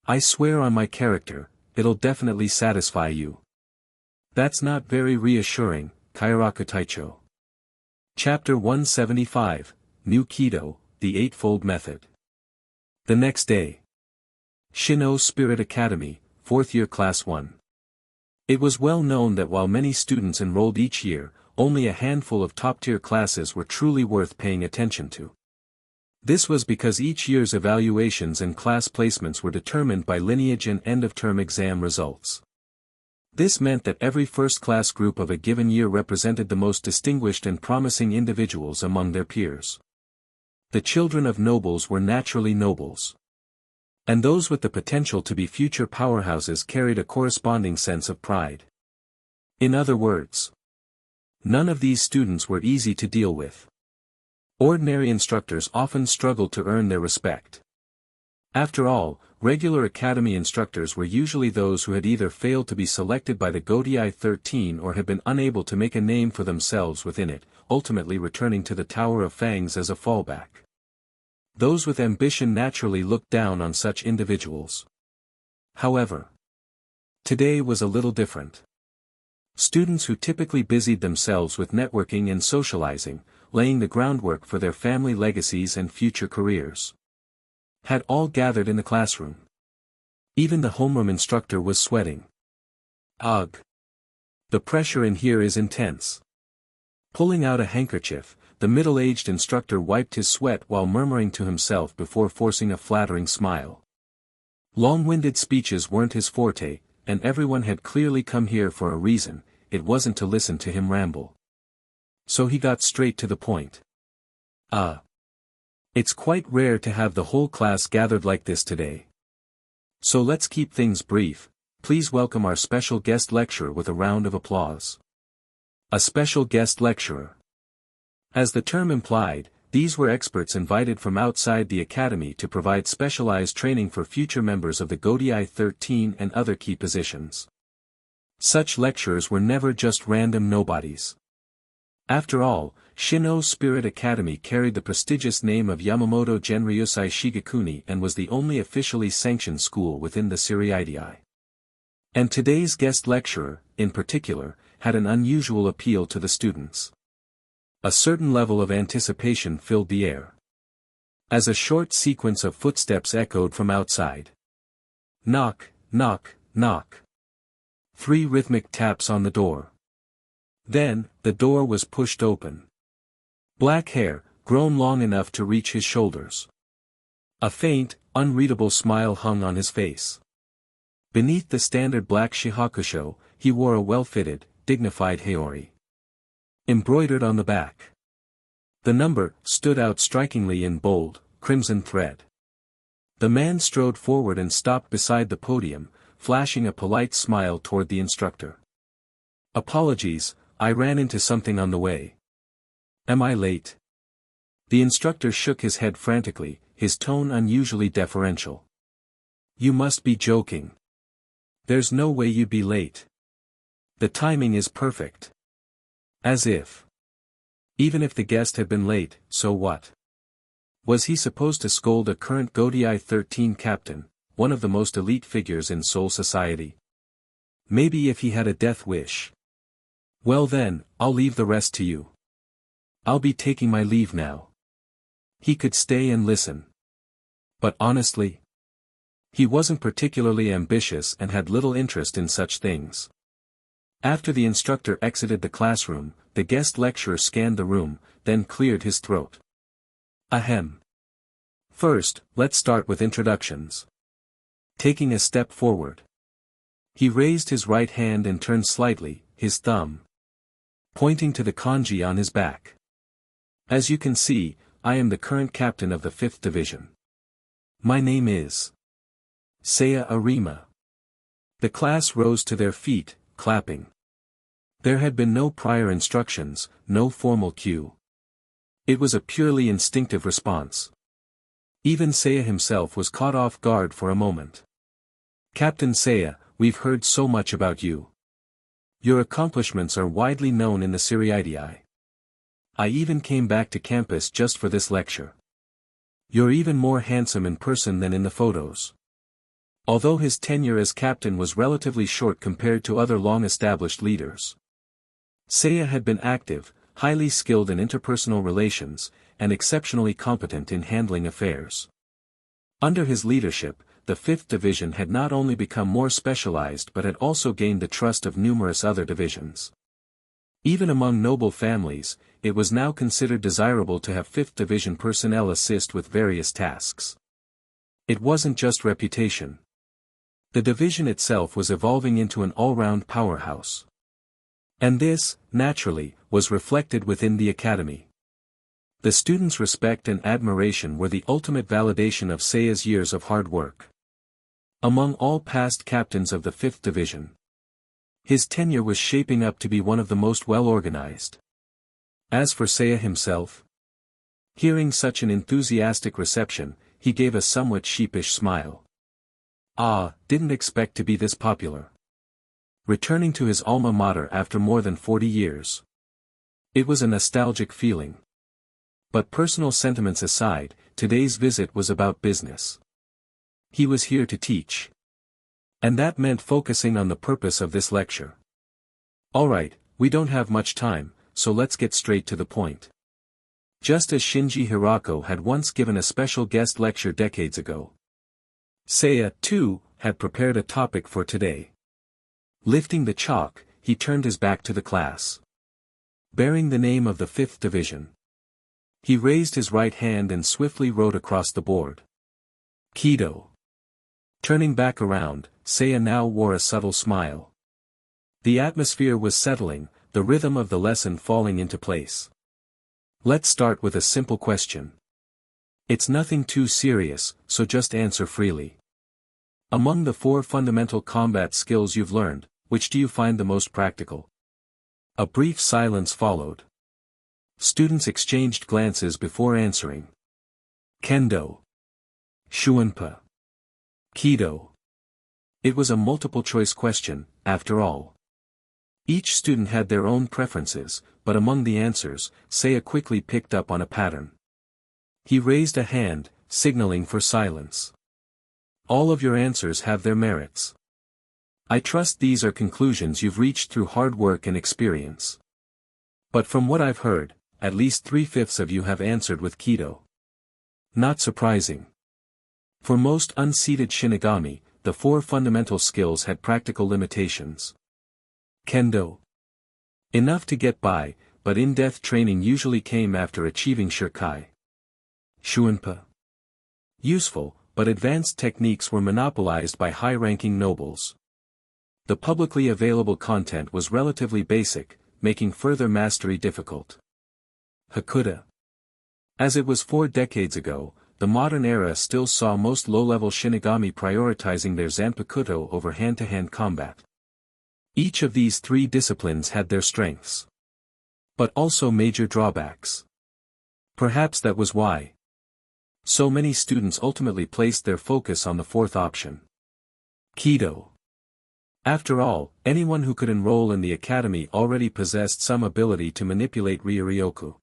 I swear on my character, it'll definitely satisfy you. That's not very reassuring, Kairaku Taicho. Chapter 175, New Kido, the Eightfold Method. The next day. Shin'ō Spirit Academy, 4th year Class 1. It was well known that while many students enrolled each year, only a handful of top-tier classes were truly worth paying attention to. This was because each year's evaluations and class placements were determined by lineage and end-of-term exam results. This meant that every first-class group of a given year represented the most distinguished and promising individuals among their peers. The children of nobles were naturally nobles. And those with the potential to be future powerhouses carried a corresponding sense of pride. In other words, none of these students were easy to deal with. Ordinary instructors often struggled to earn their respect. After all, regular academy instructors were usually those who had either failed to be selected by the Godiai 13 or had been unable to make a name for themselves within it, ultimately returning to the Tower of Fangs as a fallback. Those with ambition naturally looked down on such individuals. However, today was a little different. Students who typically busied themselves with networking and socializing, laying the groundwork for their family legacies and future careers, had all gathered in the classroom. Even the homeroom instructor was sweating. Ugh! The pressure in here is intense. Pulling out a handkerchief, the middle-aged instructor wiped his sweat while murmuring to himself before forcing a flattering smile. Long-winded speeches weren't his forte, and everyone had clearly come here for a reason. It wasn't to listen to him ramble. So he got straight to the point. It's quite rare to have the whole class gathered like this today. So let's keep things brief. Please welcome our special guest lecturer with a round of applause. A special guest lecturer. As the term implied, these were experts invited from outside the academy to provide specialized training for future members of the Godiai 13 and other key positions. Such lecturers were never just random nobodies. After all, Shin'ō Spirit Academy carried the prestigious name of Yamamoto Genryusai Shigekuni and was the only officially sanctioned school within the Siriidii. And today's guest lecturer, in particular, had an unusual appeal to the students. A certain level of anticipation filled the air. As a short sequence of footsteps echoed from outside. Knock, knock, knock. 3 rhythmic taps on the door. Then, the door was pushed open. Black hair, grown long enough to reach his shoulders. A faint, unreadable smile hung on his face. Beneath the standard black shihakusho, he wore a well-fitted, dignified haori. embroidered on the back. The number stood out strikingly in bold, crimson thread. The man strode forward and stopped beside the podium, flashing a polite smile toward the instructor. "Apologies, I ran into something on the way. Am I late?" The instructor shook his head frantically, his tone unusually deferential. "You must be joking. There's no way you'd be late. The timing is perfect." As if. Even if the guest had been late, so what? Was he supposed to scold a current Godiai 13 captain, one of the most elite figures in Soul Society? Maybe if he had a death wish. Well then, I'll leave the rest to you. I'll be taking my leave now. He could stay and listen. But honestly, he wasn't particularly ambitious and had little interest in such things. After the instructor exited the classroom, the guest lecturer scanned the room, then cleared his throat. Ahem. First, let's start with introductions. Taking a step forward. He raised his right hand and turned slightly, his thumb pointing to the kanji on his back. As you can see, I am the current captain of the 5th Division. My name is Seiya Arima. The class rose to their feet, clapping. There had been no prior instructions, no formal cue. It was a purely instinctive response. Even Seiya himself was caught off guard for a moment. "Captain Seiya, we've heard so much about you. Your accomplishments are widely known in the Siriidii. I even came back to campus just for this lecture. You're even more handsome in person than in the photos." Although his tenure as captain was relatively short compared to other long-established leaders, Seiya had been active, highly skilled in interpersonal relations, and exceptionally competent in handling affairs. Under his leadership, the 5th Division had not only become more specialized but had also gained the trust of numerous other divisions. Even among noble families, it was now considered desirable to have 5th Division personnel assist with various tasks. It wasn't just reputation. The division itself was evolving into an all-round powerhouse. And this, naturally, was reflected within the academy. The students' respect and admiration were the ultimate validation of Seiya's years of hard work. Among all past captains of the 5th Division, his tenure was shaping up to be one of the most well-organized. As for Seiya himself, hearing such an enthusiastic reception, he gave a somewhat sheepish smile. Didn't expect to be this popular. Returning to his alma mater after more than 40 years. It was a nostalgic feeling. But personal sentiments aside, today's visit was about business. He was here to teach. And that meant focusing on the purpose of this lecture. Alright, we don't have much time, so let's get straight to the point. Just as Shinji Hirako had once given a special guest lecture decades ago, Seiya, too, had prepared a topic for today. Lifting the chalk, he turned his back to the class. Bearing the name of the 5th Division. He raised his right hand and swiftly wrote across the board. Kido. Turning back around, Seiya now wore a subtle smile. The atmosphere was settling, the rhythm of the lesson falling into place. Let's start with a simple question. It's nothing too serious, so just answer freely. Among the 4 fundamental combat skills you've learned, which do you find the most practical? A brief silence followed. Students exchanged glances before answering. Kendo. Shuunpa. Kido. It was a multiple-choice question, after all. Each student had their own preferences, but among the answers, Seiya quickly picked up on a pattern. He raised a hand, signaling for silence. All of your answers have their merits. I trust these are conclusions you've reached through hard work and experience. But from what I've heard, at least 3/5 of you have answered with Kido. Not surprising. For most unseated Shinigami, the 4 fundamental skills had practical limitations. Kendo. Enough to get by, but in-depth training usually came after achieving Shirkai. Shuunpa. Useful, but advanced techniques were monopolized by high-ranking nobles. The publicly available content was relatively basic, making further mastery difficult. Hakuda. As it was 4 decades ago, the modern era still saw most low-level Shinigami prioritizing their Zanpakuto over hand-to-hand combat. Each of these 3 disciplines had their strengths, but also major drawbacks. Perhaps that was why so many students ultimately placed their focus on the 4th option. Kido. After all, anyone who could enroll in the academy already possessed some ability to manipulate Ryuryoku.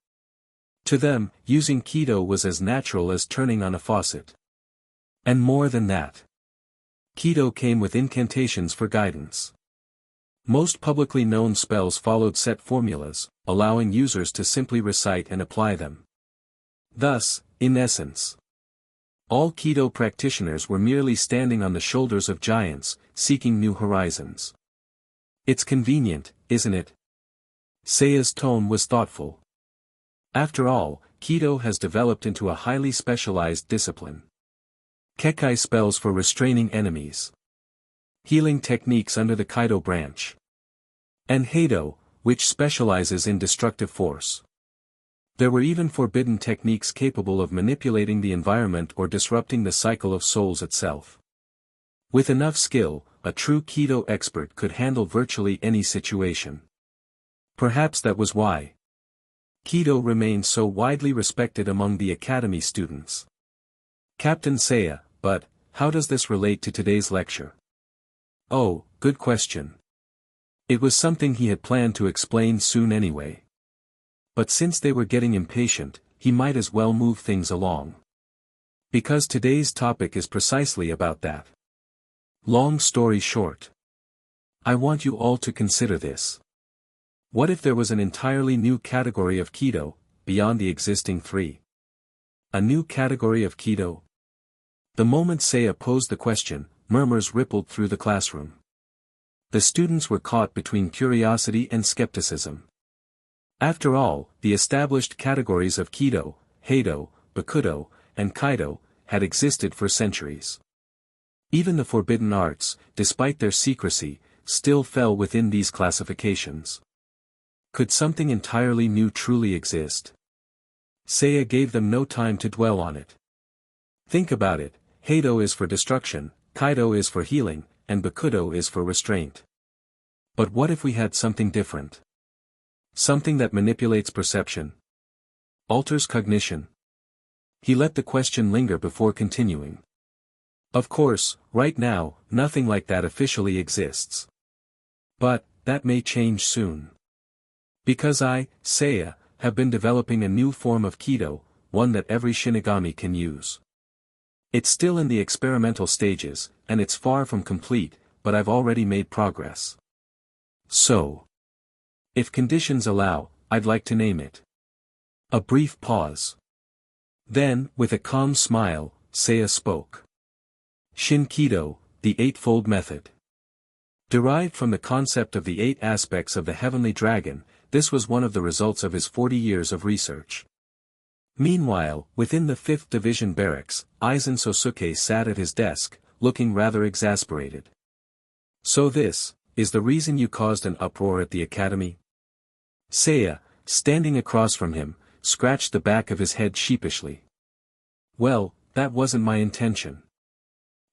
To them, using Kido was as natural as turning on a faucet. And more than that, Kido came with incantations for guidance. Most publicly known spells followed set formulas, allowing users to simply recite and apply them. Thus, in essence, all Kido practitioners were merely standing on the shoulders of giants, seeking new horizons. It's convenient, isn't it? Seiya's tone was thoughtful. After all, Kido has developed into a highly specialized discipline. Kekai spells for restraining enemies. Healing techniques under the Kaido branch. And Heido, which specializes in destructive force. There were even forbidden techniques capable of manipulating the environment or disrupting the cycle of souls itself. With enough skill, a true Kido expert could handle virtually any situation. Perhaps that was why Kido remained so widely respected among the academy students. Captain Seiya, but how does this relate to today's lecture? Oh, good question. It was something he had planned to explain soon anyway. But since they were getting impatient, he might as well move things along. Because today's topic is precisely about that. Long story short, I want you all to consider this. What if there was an entirely new category of Kido, beyond the existing 3? A new category of Kido? The moment Seiya posed the question, murmurs rippled through the classroom. The students were caught between curiosity and skepticism. After all, the established categories of Kido, Heido, Bakudo, and Kaido had existed for centuries. Even the forbidden arts, despite their secrecy, still fell within these classifications. Could something entirely new truly exist? Seiya gave them no time to dwell on it. Think about it, Heido is for destruction, Kaido is for healing, and Bakudo is for restraint. But what if we had something different? Something that manipulates perception? Alters cognition? He let the question linger before continuing. Of course, right now, nothing like that officially exists. But that may change soon. Because I, Seiya, have been developing a new form of Kido, one that every Shinigami can use. It's still in the experimental stages, and it's far from complete, but I've already made progress. So, if conditions allow, I'd like to name it. A brief pause. Then, with a calm smile, Seiya spoke. Shin-Kido, the Eightfold Method. Derived from the concept of the 8 aspects of the Heavenly Dragon, this was one of the results of his 40 years of research. Meanwhile, within the 5th Division barracks, Aizen Sōsuke sat at his desk, looking rather exasperated. So this is the reason you caused an uproar at the academy? Seiya, standing across from him, scratched the back of his head sheepishly. Well, that wasn't my intention.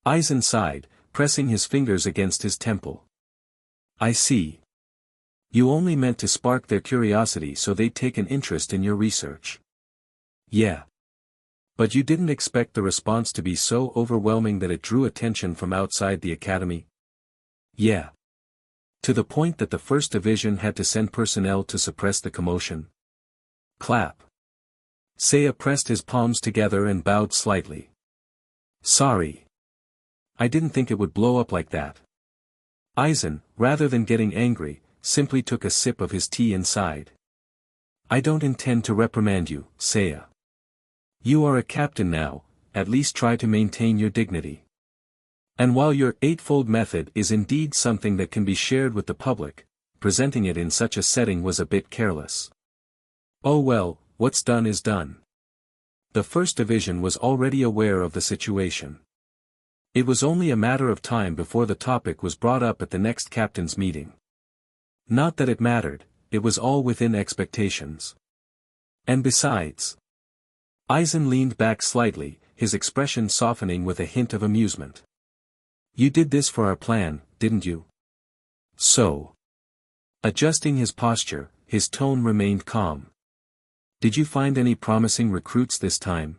Aizen sighed, pressing his fingers against his temple. I see. You only meant to spark their curiosity so they'd take an interest in your research. Yeah. But you didn't expect the response to be so overwhelming that it drew attention from outside the academy? Yeah. To the point that the First Division had to send personnel to suppress the commotion? Clap. Seiya pressed his palms together and bowed slightly. Sorry. I didn't think it would blow up like that. Aizen, rather than getting angry, simply took a sip of his tea and sighed. I don't intend to reprimand you, Seiya. You are a captain now, at least try to maintain your dignity. And while your Eightfold Method is indeed something that can be shared with the public, presenting it in such a setting was a bit careless. Oh well, what's done is done. The First Division was already aware of the situation. It was only a matter of time before the topic was brought up at the next captain's meeting. Not that it mattered, it was all within expectations. And besides. Aizen leaned back slightly, his expression softening with a hint of amusement. You did this for our plan, didn't you? So. Adjusting his posture, his tone remained calm. Did you find any promising recruits this time?